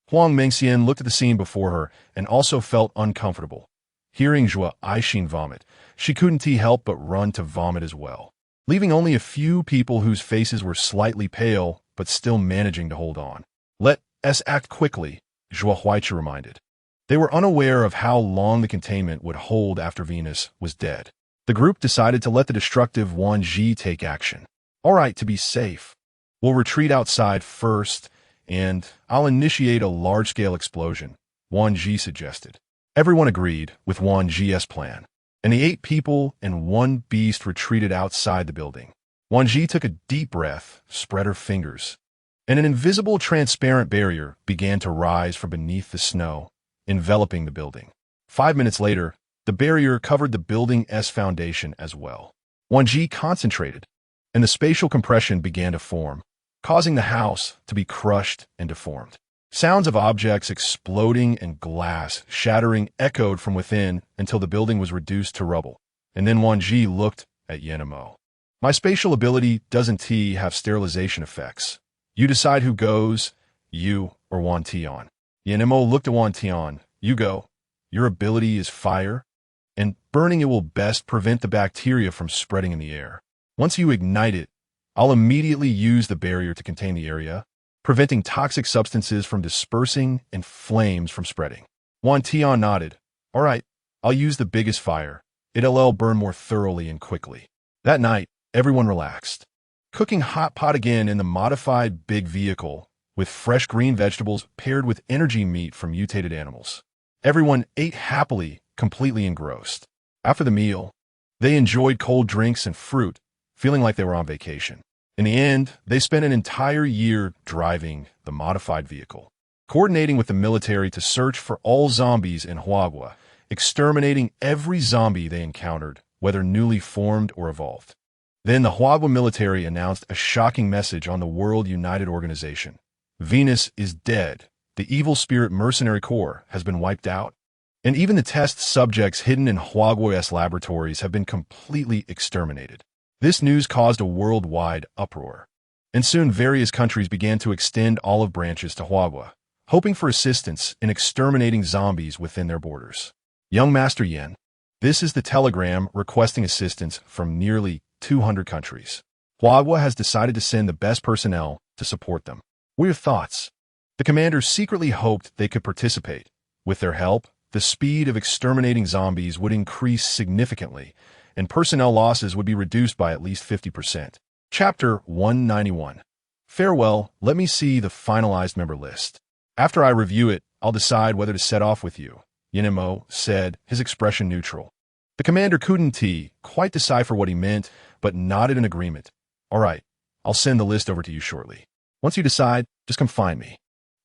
Huang Mengxian looked at the scene before her and also felt uncomfortable. Hearing Zhuo Aishin vomit, she couldn't help but run to vomit as well, leaving only a few people whose faces were slightly pale but still managing to hold on. Let us act quickly, Zhuo Huaichi reminded. They were unaware of how long the containment would hold after Venus was dead. The group decided to let the destructive Wan Zhi take action. All right, to be safe, we'll retreat outside first, and I'll initiate a large-scale explosion, Wan Zhi suggested. Everyone agreed with Wan Zhi's plan, and the 8 people and 1 beast retreated outside the building. Wan Zhi took a deep breath, spread her fingers, and an invisible transparent barrier began to rise from beneath the snow, enveloping the building. 5 minutes later, the barrier covered the building's foundation as well. Wan Zhi concentrated, and the spatial compression began to form, causing the house to be crushed and deformed. Sounds of objects exploding and glass shattering echoed from within until the building was reduced to rubble. And then Wan Zhi looked at Yanemo. My spatial ability doesn't have sterilization effects. You decide who goes, you or Wan Tian. Yanemo looked at Wan Tian. You go. Your ability is fire, and burning it will best prevent the bacteria from spreading in the air. Once you ignite it, I'll immediately use the barrier to contain the area, preventing toxic substances from dispersing and flames from spreading. Wan Tian nodded. All right, I'll use the biggest fire. It'll burn more thoroughly and quickly. That night, everyone relaxed. Cooking hot pot again in the modified big vehicle with fresh green vegetables paired with energy meat from mutated animals. Everyone ate happily, completely engrossed. After the meal, they enjoyed cold drinks and fruit, feeling like they were on vacation. In the end, they spent an entire year driving the modified vehicle, coordinating with the military to search for all zombies in Huagua, exterminating every zombie they encountered, whether newly formed or evolved. Then the Huagua military announced a shocking message on the World United Organization. Venus is dead. The evil spirit mercenary corps has been wiped out, and even the test subjects hidden in Huagua's laboratories have been completely exterminated. This news caused a worldwide uproar, and soon various countries began to extend olive branches to Huagua, hoping for assistance in exterminating zombies within their borders. Young Master Yen, this is the telegram requesting assistance from nearly 200 countries. Huagua has decided to send the best personnel to support them. What are your thoughts? The commanders secretly hoped they could participate. With their help, the speed of exterminating zombies would increase significantly, and personnel losses would be reduced by at least 50%. Chapter 191. Farewell, let me see the finalized member list. After I review it, I'll decide whether to set off with you, Yanemo said, his expression neutral. The commander couldn't quite decipher what he meant, but nodded in agreement. All right, I'll send the list over to you shortly. Once you decide, just come find me.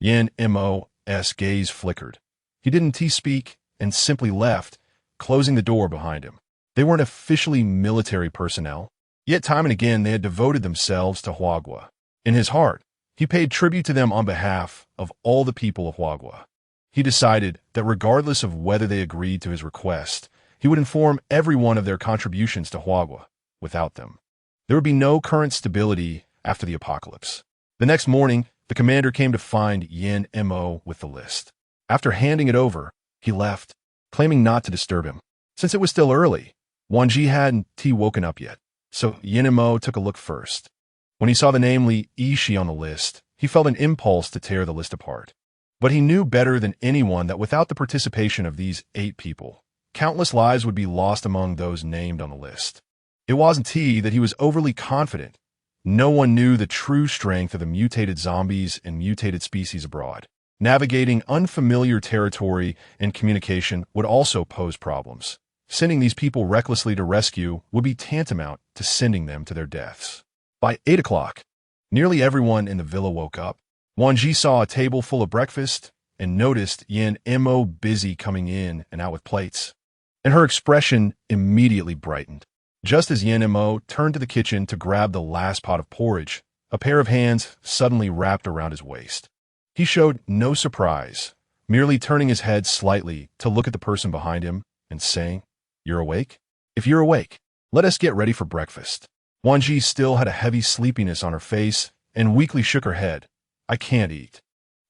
Yanmo's gaze flickered. He didn't speak and simply left, closing the door behind him. They weren't officially military personnel, yet time and again they had devoted themselves to Huagua. In his heart, he paid tribute to them on behalf of all the people of Huagua. He decided that regardless of whether they agreed to his request, he would inform everyone of their contributions to Huagua. Without them, there would be no current stability after the apocalypse. The next morning, the commander came to find Yanemo with the list. After handing it over, he left, claiming not to disturb him. Since it was still early, Wan Zhi hadn't woken up yet, so Yanemo took a look first. When he saw the name Li Yishi on the list, he felt an impulse to tear the list apart. But he knew better than anyone that without the participation of these 8 people, countless lives would be lost among those named on the list. It wasn't that he was overly confident. No one knew the true strength of the mutated zombies and mutated species abroad. Navigating unfamiliar territory and communication would also pose problems. Sending these people recklessly to rescue would be tantamount to sending them to their deaths. By 8 o'clock, nearly everyone in the villa woke up. Wan Zhi saw a table full of breakfast and noticed Yanemo busy coming in and out with plates, and her expression immediately brightened. Just as Yanemo turned to the kitchen to grab the last pot of porridge, a pair of hands suddenly wrapped around his waist. He showed no surprise, merely turning his head slightly to look at the person behind him, and saying, "You're awake? If you're awake, let us get ready for breakfast." Wan Zhi still had a heavy sleepiness on her face and weakly shook her head. "I can't eat."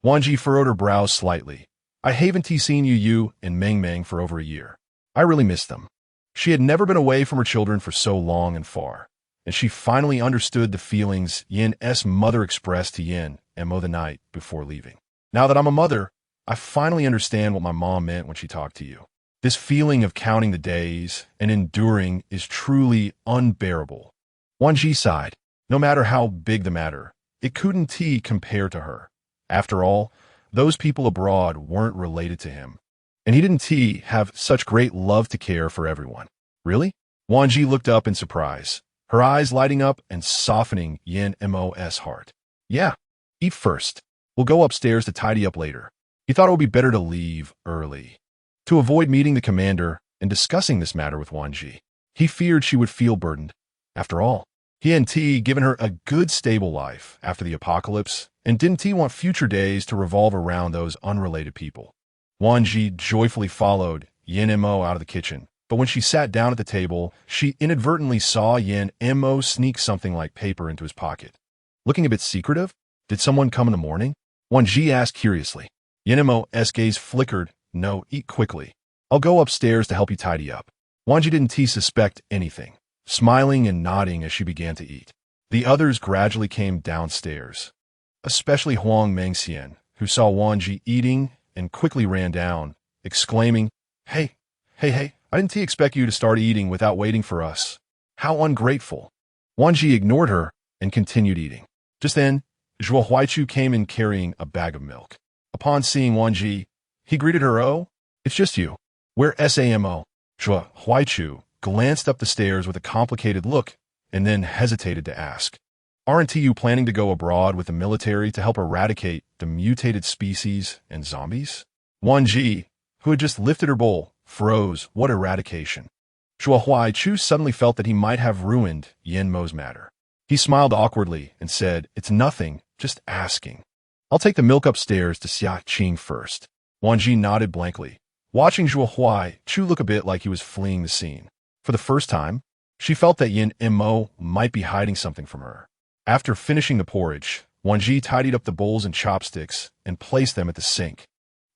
Wan Zhi furrowed her brows slightly. "I haven't seen you and Meng Meng for over a year. I really miss them." She had never been away from her children for so long and far, and she finally understood the feelings Yin's mother expressed to Yin and Mo the night before leaving. "Now that I'm a mother, I finally understand what my mom meant when she talked to you. This feeling of counting the days and enduring is truly unbearable." Wan Zhi sighed. No matter how big the matter, it couldn't compare to her. After all, those people abroad weren't related to him. And he didn't have such great love to care for everyone. "Really?" Wan Zhi looked up in surprise, her eyes lighting up and softening Yin's heart. "Yeah, eat first. We'll go upstairs to tidy up later." He thought it would be better to leave early, to avoid meeting the commander and discussing this matter with Wan Zhi. He feared she would feel burdened. After all, he hadn't given her a good stable life after the apocalypse, and didn't want future days to revolve around those unrelated people. Wan Zhi joyfully followed Yin and Mo out of the kitchen, but when she sat down at the table, she inadvertently saw Yin and Mo sneak something like paper into his pocket. Looking a bit secretive, "Did someone come in the morning?" Wan Zhi asked curiously. Yin and Mo's gaze flickered. "No, eat quickly. I'll go upstairs to help you tidy up." Wan Zhi didn't suspect anything, smiling and nodding as she began to eat. The others gradually came downstairs, especially Huang Mengxian, who saw Wan Zhi eating and quickly ran down, exclaiming, Hey, I didn't expect you to start eating without waiting for us. How ungrateful." Wan Zhi ignored her and continued eating. Just then, Zhuo Huaichu came in carrying a bag of milk. Upon seeing Wan Zhi, he greeted her. "Oh, it's just you. Where Samo?" Zhuo Huaichu glanced up the stairs with a complicated look and then hesitated to ask, "Aren't you planning to go abroad with the military to help eradicate the mutated species and zombies?" Wan Zhi, who had just lifted her bowl, froze. What eradication? Zhuo Huaichu suddenly felt that he might have ruined Yin Mo's matter. He smiled awkwardly and said, "It's nothing, just asking. I'll take the milk upstairs to Xia Qing first." Wan Zhi nodded blankly, watching Zhuo Huaichu look a bit like he was fleeing the scene. For the first time, she felt that Yin and Mo might be hiding something from her. After finishing the porridge, Wan Zhi tidied up the bowls and chopsticks and placed them at the sink,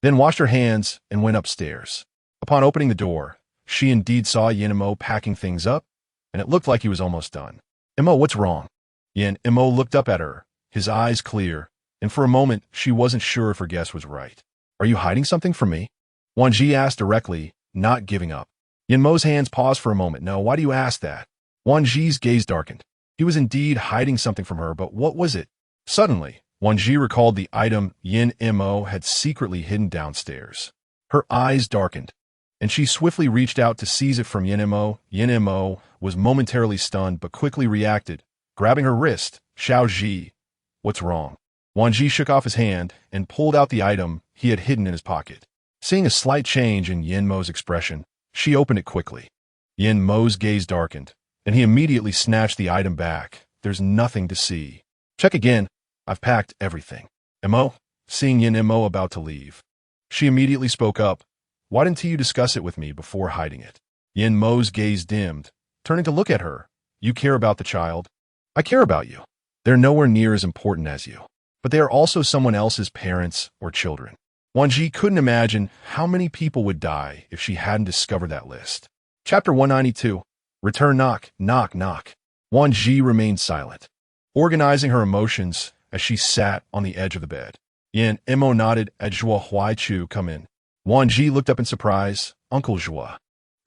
then washed her hands and went upstairs. Upon opening the door, she indeed saw Yin and Mo packing things up, and it looked like he was almost done. "Mo, what's wrong?" Yin and Mo looked up at her, his eyes clear, and for a moment she wasn't sure if her guess was right. "Are you hiding something from me?" Wan Zhi asked directly, not giving up. Yin Mo's hands paused for a moment. "No, why do you ask that?" Wan Zhi's gaze darkened. He was indeed hiding something from her, but what was it? Suddenly, Wan Zhi recalled the item Yin and Mo had secretly hidden downstairs. Her eyes darkened, and she swiftly reached out to seize it from Yin and Mo. Yin and Mo was momentarily stunned, but quickly reacted, grabbing her wrist. "Xiao Zhi, what's wrong?" Wan Zhi shook off his hand and pulled out the item he had hidden in his pocket. Seeing a slight change in Yin Mo's expression, she opened it quickly. Yin Mo's gaze darkened, and he immediately snatched the item back. "There's nothing to see." "Check again. I've packed everything." "Mo?" Seeing Yin and Mo about to leave, she immediately spoke up. "Why didn't you discuss it with me before hiding it?" Yin Mo's gaze dimmed, turning to look at her. "You care about the child?" "I care about you. They're nowhere near as important as you. But they are also someone else's parents or children." Wan Zhi couldn't imagine how many people would die if she hadn't discovered that list. Chapter 192. Return. Knock, knock, knock. Wan Zhi remained silent, organizing her emotions as she sat on the edge of the bed. Yin and Mo nodded at Zhuo Huaichu come in. Wan Zhi looked up in surprise. "Uncle Zhuo."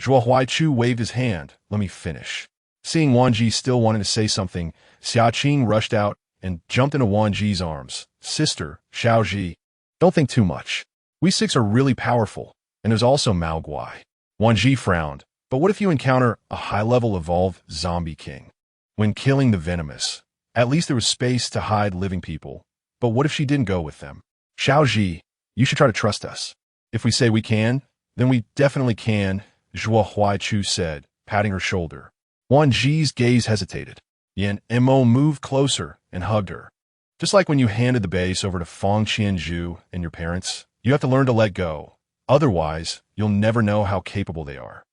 Zhuo Huaichu waved his hand. "Let me finish." Seeing Wan Zhi still wanting to say something, Xia Qing rushed out and jumped into Wan Zhi's arms. "Sister, Xiao Zhi, don't think too much. We six are really powerful, and there's also Mao Guai." Wan Zhi frowned. "But what if you encounter a high-level evolved zombie king? When killing the venomous, at least there was space to hide living people. But what if she didn't go with them?" "Xiao Zhi, you should try to trust us. If we say we can, then we definitely can," Zhuo Huaichu said, patting her shoulder. Wan Zhi's gaze hesitated. Yin and Mo moved closer and hugged her. "Just like when you handed the base over to Feng Qianzhu and your parents, you have to learn to let go. Otherwise, you'll never know how capable they are.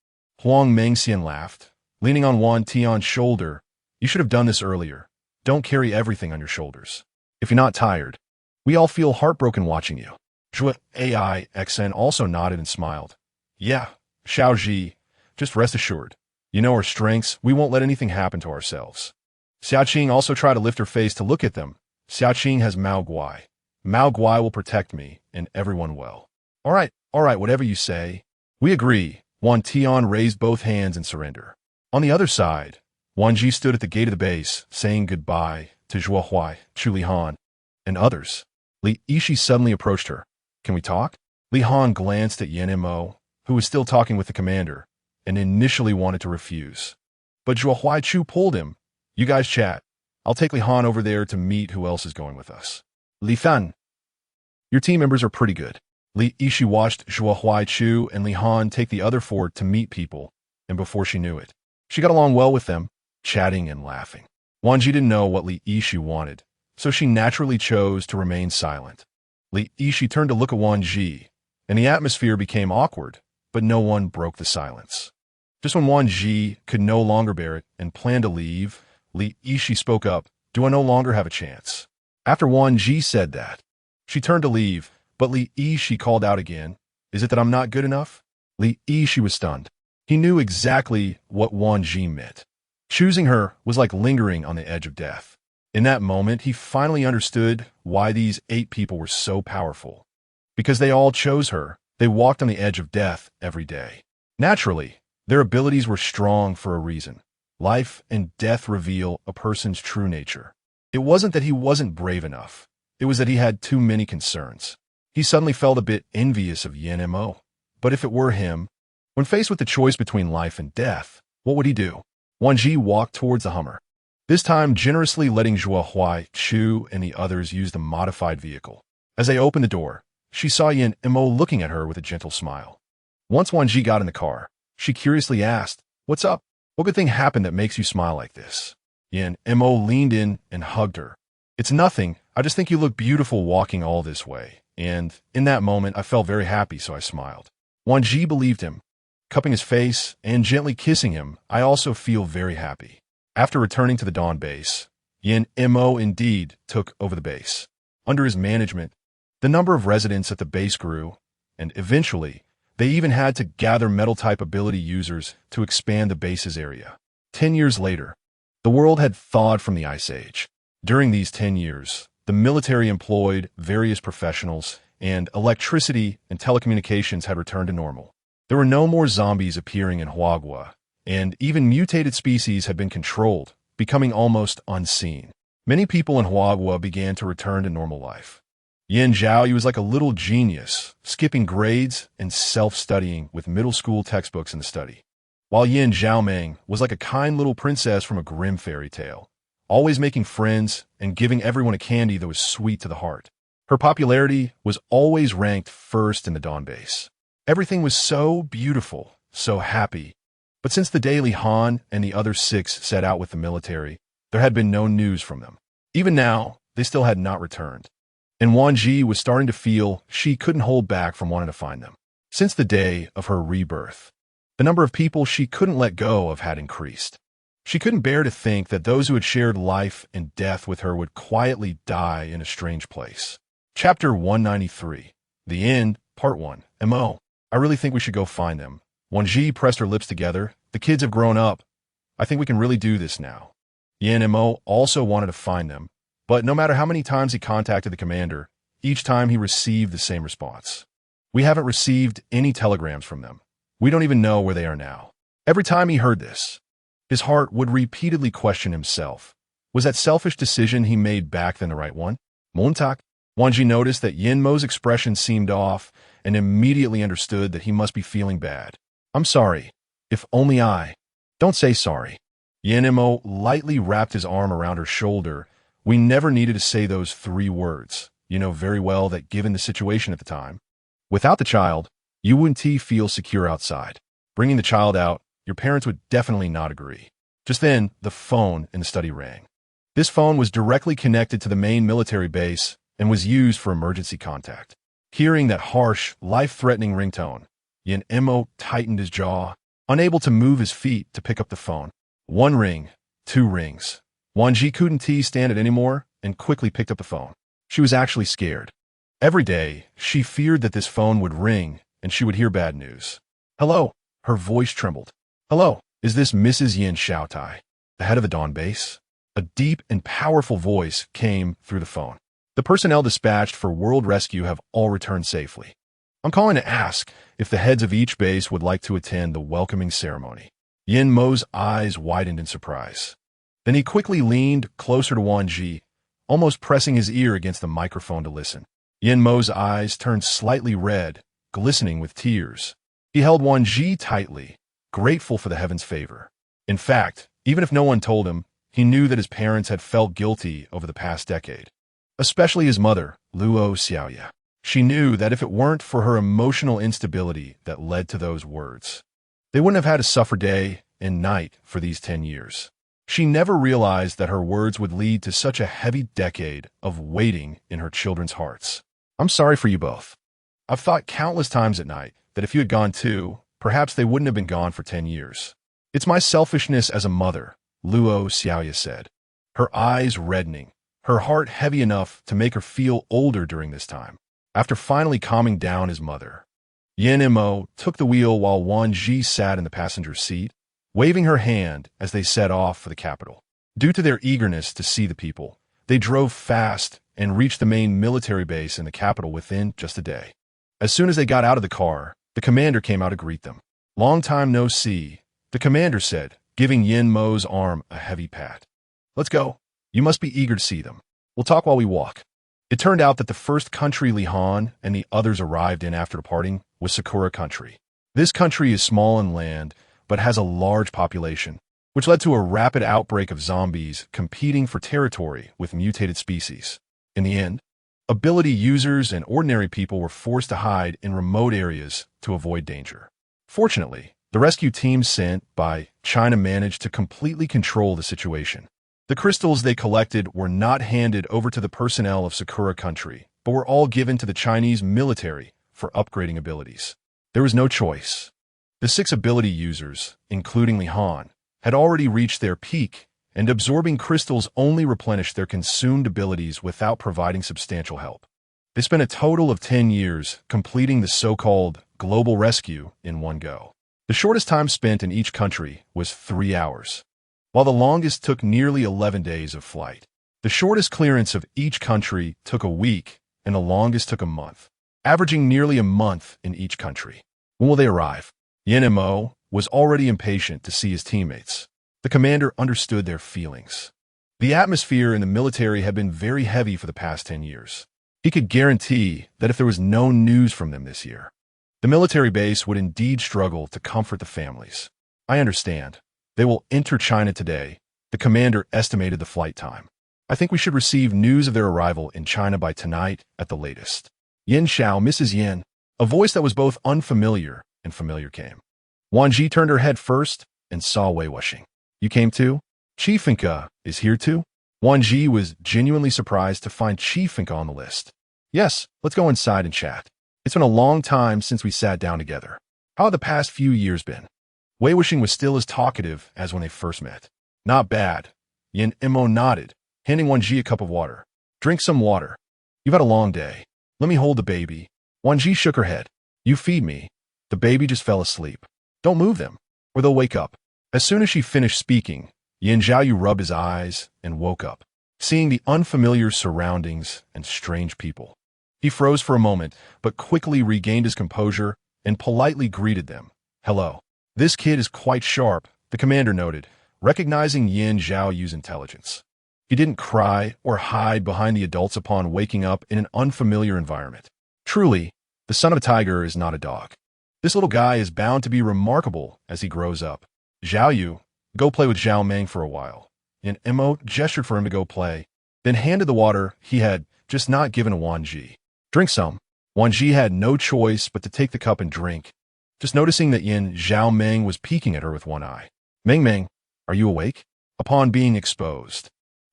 Huang Mengxian laughed, leaning on Wan Tian's shoulder. You should have done this earlier. Don't carry everything on your shoulders. If you're not tired, we all feel heartbroken watching you. Zhua AIXN also nodded and smiled. Yeah, Xiaozhi, just rest assured. You know our strengths, we won't let anything happen to ourselves. Xiaoqing also tried to lift her face to look at them. Xiaoqing has Mao Guai. Mao Guai will protect me and everyone well. All right, whatever you say. We agree. Wan Tian raised both hands in surrender. On the other side, Wan Zhi stood at the gate of the base, saying goodbye to Zhuo Huai, Chu Lihan, and others. Li Yishi suddenly approached her. Can we talk? Li Han glanced at Yan Mo, who was still talking with the commander, and initially wanted to refuse. But Zhuo Huai Chu pulled him. You guys chat. I'll take Li Han over there to meet who else is going with us. Li Fan. Your team members are pretty good. Li Yishi watched Zhuo Huai Chu and Li Han take the other four to meet people, and before she knew it, she got along well with them, chatting and laughing. Wan Zhi didn't know what Li Yishi wanted, so she naturally chose to remain silent. Li Yishi turned to look at Wan Zhi, and the atmosphere became awkward, but no one broke the silence. Just when Wan Zhi could no longer bear it and planned to leave, Li Yishi spoke up. Do I no longer have a chance? After Wan Zhi said that, she turned to leave, but Li Yishi called out again. Is it that I'm not good enough? Li Yishi was stunned. He knew exactly what Wan Zhi meant. Choosing her was like lingering on the edge of death. In that moment, he finally understood why these 8 people were so powerful. Because they all chose her, they walked on the edge of death every day. Naturally, their abilities were strong for a reason. Life and death reveal a person's true nature. It wasn't that he wasn't brave enough. It was that he had too many concerns. He suddenly felt a bit envious of Yan Mo. But if it were him, when faced with the choice between life and death, what would he do? Wan Zhi walked towards the Hummer, this time generously letting Zhuo Huai Chu and the others use the modified vehicle. As they opened the door, she saw Yan Mo looking at her with a gentle smile. Once Wan Zhi got in the car, she curiously asked, "What's up? What good thing happened that makes you smile like this?" Yan Mo leaned in and hugged her. "It's nothing. I just think you look beautiful walking all this way. And in that moment, I felt very happy, so I smiled." Wan Zhi believed him. Cupping his face and gently kissing him, "I also feel very happy." After returning to the Dawn base, Yan Mo indeed took over the base. Under his management, the number of residents at the base grew, and eventually, they even had to gather metal-type ability users to expand the base's area. 10 years later, the world had thawed from the Ice Age. During these 10 years, the military employed various professionals, and electricity and telecommunications had returned to normal. There were no more zombies appearing in Huagua, and even mutated species had been controlled, becoming almost unseen. Many people in Huagua began to return to normal life. Yan Zhao was like a little genius, skipping grades and self-studying with middle school textbooks in the study. While Yan Zhaomeng was like a kind little princess from a grim fairy tale, always making friends and giving everyone a candy that was sweet to the heart. Her popularity was always ranked first in the Dawn base. Everything was so beautiful, so happy. But since the day Li Han and the other 6 set out with the military, there had been no news from them. Even now, they still had not returned. And Wan Zhi was starting to feel she couldn't hold back from wanting to find them. Since the day of her rebirth, the number of people she couldn't let go of had increased. She couldn't bear to think that those who had shared life and death with her would quietly die in a strange place. Chapter 193. The End, Part 1. Mo. I really think we should go find them. Wan Zhi pressed her lips together. The kids have grown up. I think we can really do this now. Yan Mo also wanted to find them, but no matter how many times he contacted the commander, each time he received the same response. We haven't received any telegrams from them. We don't even know where they are now. Every time he heard this, his heart would repeatedly question himself. Was that selfish decision he made back then the right one? Montak? Wan Zhi noticed that Yin Mo's expression seemed off and immediately understood that he must be feeling bad. I'm sorry. If only I. Don't say sorry. Yan Mo lightly wrapped his arm around her shoulder. We never needed to say those 3 words. You know very well that given the situation at the time. Without the child, you wouldn't feel secure outside. Bringing the child out, your parents would definitely not agree. Just then, the phone in the study rang. This phone was directly connected to the main military base and was used for emergency contact. Hearing that harsh, life-threatening ringtone, Yin Mo tightened his jaw, unable to move his feet to pick up the phone. One ring, two rings. Wan Zhi couldn't stand it anymore and quickly picked up the phone. She was actually scared. Every day, she feared that this phone would ring and she would hear bad news. Hello, her voice trembled. Hello, is this Mrs. Yin Xiaotai, the head of the Dawn base? A deep and powerful voice came through the phone. The personnel dispatched for World Rescue have all returned safely. I'm calling to ask if the heads of each base would like to attend the welcoming ceremony. Yin Mo's eyes widened in surprise. Then he quickly leaned closer to Wan Zhi, almost pressing his ear against the microphone to listen. Yin Mo's eyes turned slightly red, glistening with tears. He held Wan Zhi tightly, grateful for the heaven's favor. In fact, even if no one told him, he knew that his parents had felt guilty over the past decade. Especially his mother, Luo Xiaoya. She knew that if it weren't for her emotional instability that led to those words, they wouldn't have had to suffer day and night for these 10 years. She never realized that her words would lead to such a heavy decade of waiting in her children's hearts. I'm sorry for you both. I've thought countless times at night that if you had gone too, perhaps they wouldn't have been gone for 10 years. It's my selfishness as a mother, Luo Xiaoya said, her eyes reddening, her heart heavy enough to make her feel older during this time. After finally calming down his mother, Yin Mo took the wheel while Wan Zhi sat in the passenger seat, waving her hand as they set off for the capital. Due to their eagerness to see the people, they drove fast and reached the main military base in the capital within just a day. As soon as they got out of the car, the commander came out to greet them. Long time no see, the commander said, giving Yin Mo's arm a heavy pat. Let's go. You must be eager to see them. We'll talk while we walk. It turned out that the first country Li Han and the others arrived in after departing was Sakura country. This country is small in land, but has a large population, which led to a rapid outbreak of zombies competing for territory with mutated species. In the end, ability users and ordinary people were forced to hide in remote areas to avoid danger. Fortunately, the rescue team sent by China managed to completely control the situation. The crystals they collected were not handed over to the personnel of Sakura country, but were all given to the Chinese military for upgrading abilities. There was no choice. The 6 ability users, including Li Han, had already reached their peak, and absorbing crystals only replenished their consumed abilities without providing substantial help. They spent a total of 10 years completing the so-called global rescue in one go. The shortest time spent in each country was 3 hours, while the longest took nearly 11 days of flight. The shortest clearance of each country took a week, and the longest took a month, averaging nearly a month in each country. When will they arrive? Yin Mo was already impatient to see his teammates. The commander understood their feelings. The atmosphere in the military had been very heavy for the past 10 years. He could guarantee that if there was no news from them this year, the military base would indeed struggle to comfort the families. I understand. They will enter China today. The commander estimated the flight time. I think we should receive news of their arrival in China by tonight at the latest. Yin Xiao, Mrs. Yin. A voice that was both unfamiliar and familiar came. Wan Zhi turned her head first and saw Wei Wuxing. You came too? Chief Finka is here too? Wan Zhi was genuinely surprised to find Chief Finka on the list. Yes, let's go inside and chat. It's been a long time since we sat down together. How have the past few years been? Wei Wuxing was still as talkative as when they first met. Not bad. Yin Mo nodded, handing Wan Zhi a cup of water. Drink some water. You've had a long day. Let me hold the baby. Wan Zhi shook her head. You feed me. The baby just fell asleep. Don't move them, or they'll wake up. As soon as she finished speaking, Yin Zhaoyu rubbed his eyes and woke up, seeing the unfamiliar surroundings and strange people. He froze for a moment, but quickly regained his composure and politely greeted them. Hello. This kid is quite sharp, the commander noted, recognizing Yin Zhaoyu's intelligence. He didn't cry or hide behind the adults upon waking up in an unfamiliar environment. Truly, the son of a tiger is not a dog. This little guy is bound to be remarkable as he grows up. Zhaoyu, go play with Zhao Meng for a while. And Mo gestured for him to go play, then handed the water he had just not given to Wan Zhi. Drink some. Wan Zhi had no choice but to take the cup and drink, just noticing that Yin Zhao Meng was peeking at her with one eye. Meng, are you awake? Upon being exposed,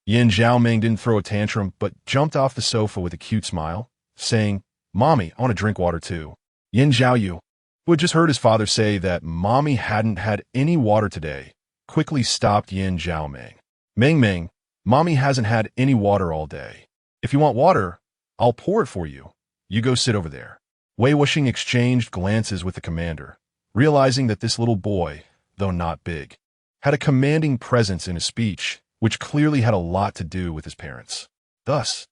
Yin Zhao Meng didn't throw a tantrum but jumped off the sofa with a cute smile, saying, Mommy, I want to drink water too. Yin Zhaoyu, who had just heard his father say that Mommy hadn't had any water today, quickly stopped Yin Zhaomeng. Meng, Mommy hasn't had any water all day. If you want water, I'll pour it for you. You go sit over there. Wei Wuxing exchanged glances with the commander, realizing that this little boy, though not big, had a commanding presence in his speech, which clearly had a lot to do with his parents. Thus,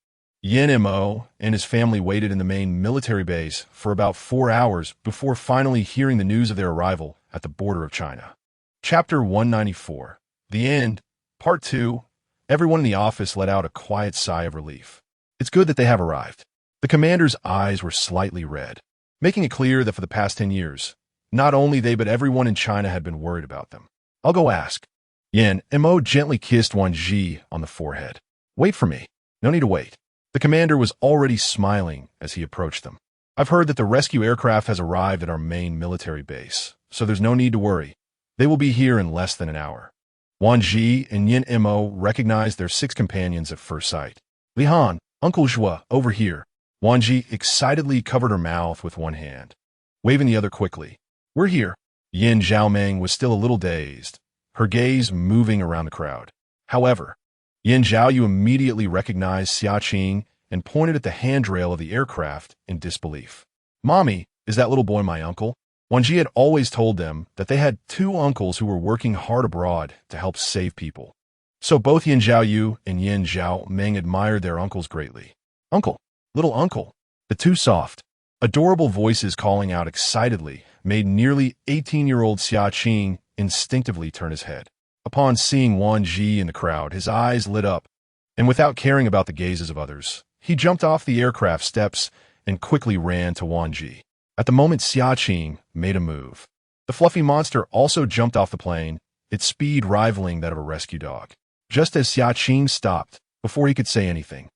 Yin Mo and his family waited in the main military base for about 4 hours before finally hearing the news of their arrival at the border of China. Chapter 194. The End. Part 2. Everyone in the office let out a quiet sigh of relief. It's good that they have arrived. The commander's eyes were slightly red, making it clear that for the past 10 years, not only they but everyone in China had been worried about them. I'll go ask. Yin Mo gently kissed Wan Zhi on the forehead. Wait for me. No need to wait. The commander was already smiling as he approached them. I've heard that the rescue aircraft has arrived at our main military base, so there's no need to worry. They will be here in less than an hour. Wan Zhi and Yin Mo recognized their 6 companions at first sight. Li Han, Uncle Zhua, over here. Wan Zhi excitedly covered her mouth with one hand, waving the other quickly. We're here. Yin Zhaomeng was still a little dazed, her gaze moving around the crowd. However, Yin Zhaoyu immediately recognized Xia Qing and pointed at the handrail of the aircraft in disbelief. Mommy, is that little boy my uncle? Wan Zhi had always told them that they had 2 uncles who were working hard abroad to help save people. So both Yin Zhaoyu and Yin Zhaomeng admired their uncles greatly. Uncle, little uncle. The 2 soft, adorable voices calling out excitedly made nearly 18-year-old Xia Qing instinctively turn his head. Upon seeing Wan Zhi in the crowd, his eyes lit up, and without caring about the gazes of others, he jumped off the aircraft steps and quickly ran to Wan Zhi. At the moment, Xia Qing made a move. The fluffy monster also jumped off the plane, its speed rivaling that of a rescue dog. Just as Xia Qing stopped, before he could say anything,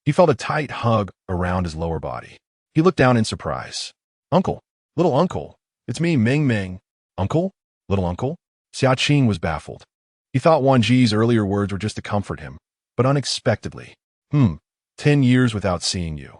he felt a tight hug around his lower body. He looked down in surprise. Uncle, little uncle, it's me, Meng. Uncle? Little uncle? Xia Qing was baffled. He thought Wan Zhi's earlier words were just to comfort him, but unexpectedly. 10 years without seeing you.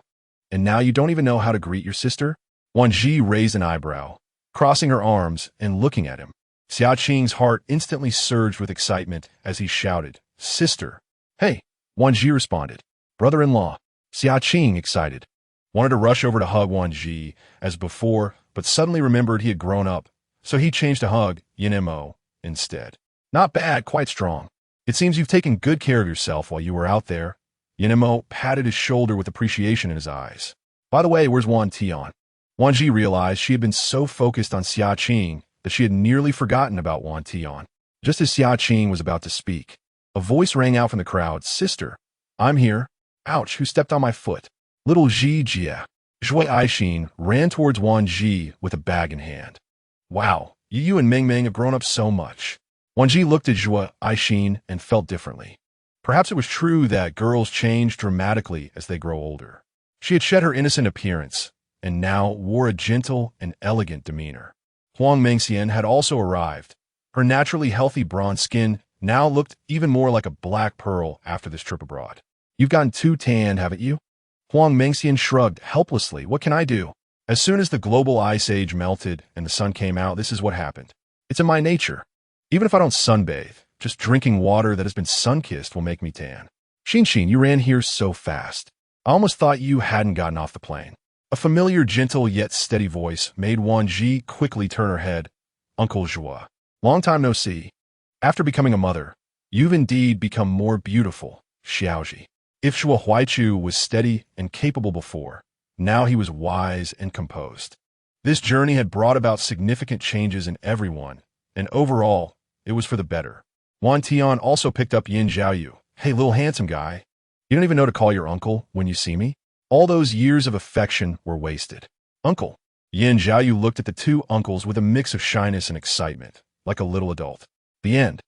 And now you don't even know how to greet your sister? Wan Zhi raised an eyebrow, crossing her arms and looking at him. Xia Qing's heart instantly surged with excitement as he shouted, Sister! Hey! Wan Zhi responded. Brother-in-law. Xia Qing, excited, wanted to rush over to hug Wan Zhi as before, but suddenly remembered he had grown up, so he changed to hug Yin Mo instead. Not bad, quite strong. It seems you've taken good care of yourself while you were out there. Yin Mo patted his shoulder with appreciation in his eyes. By the way, where's Wan Tian? Wan Zhi realized she had been so focused on Xia Qing that she had nearly forgotten about Wan Tian. Just as Xia Qing was about to speak, a voice rang out from the crowd, Sister, I'm here. Ouch, who stepped on my foot? Little Zhi Jia. Zhui Aixin ran towards Wan Zhi with a bag in hand. Wow, you and Meng have grown up so much. Wan Zhi looked at Zhui Aixin and felt differently. Perhaps it was true that girls change dramatically as they grow older. She had shed her innocent appearance and now wore a gentle and elegant demeanor. Huang Mengxian had also arrived. Her naturally healthy bronze skin now looked even more like a black pearl after this trip abroad. You've gotten too tanned, haven't you? Huang Mengxian shrugged helplessly. What can I do? As soon as the global ice age melted and the sun came out, this is what happened. It's in my nature. Even if I don't sunbathe, just drinking water that has been sun-kissed will make me tan. Xin, you ran here so fast. I almost thought you hadn't gotten off the plane. A familiar, gentle yet steady voice made Wan Zhi quickly turn her head. Uncle Zhua. Long time no see. After becoming a mother, you've indeed become more beautiful, Xiaozhi. If Zhua Huaichu was steady and capable before, now he was wise and composed. This journey had brought about significant changes in everyone, and overall, it was for the better. Wan Tian also picked up Yin Zhaoyu. Hey, little handsome guy. You don't even know to call your uncle when you see me? All those years of affection were wasted. Uncle. Yin Zhaoyu looked at the 2 uncles with a mix of shyness and excitement, like a little adult. The end.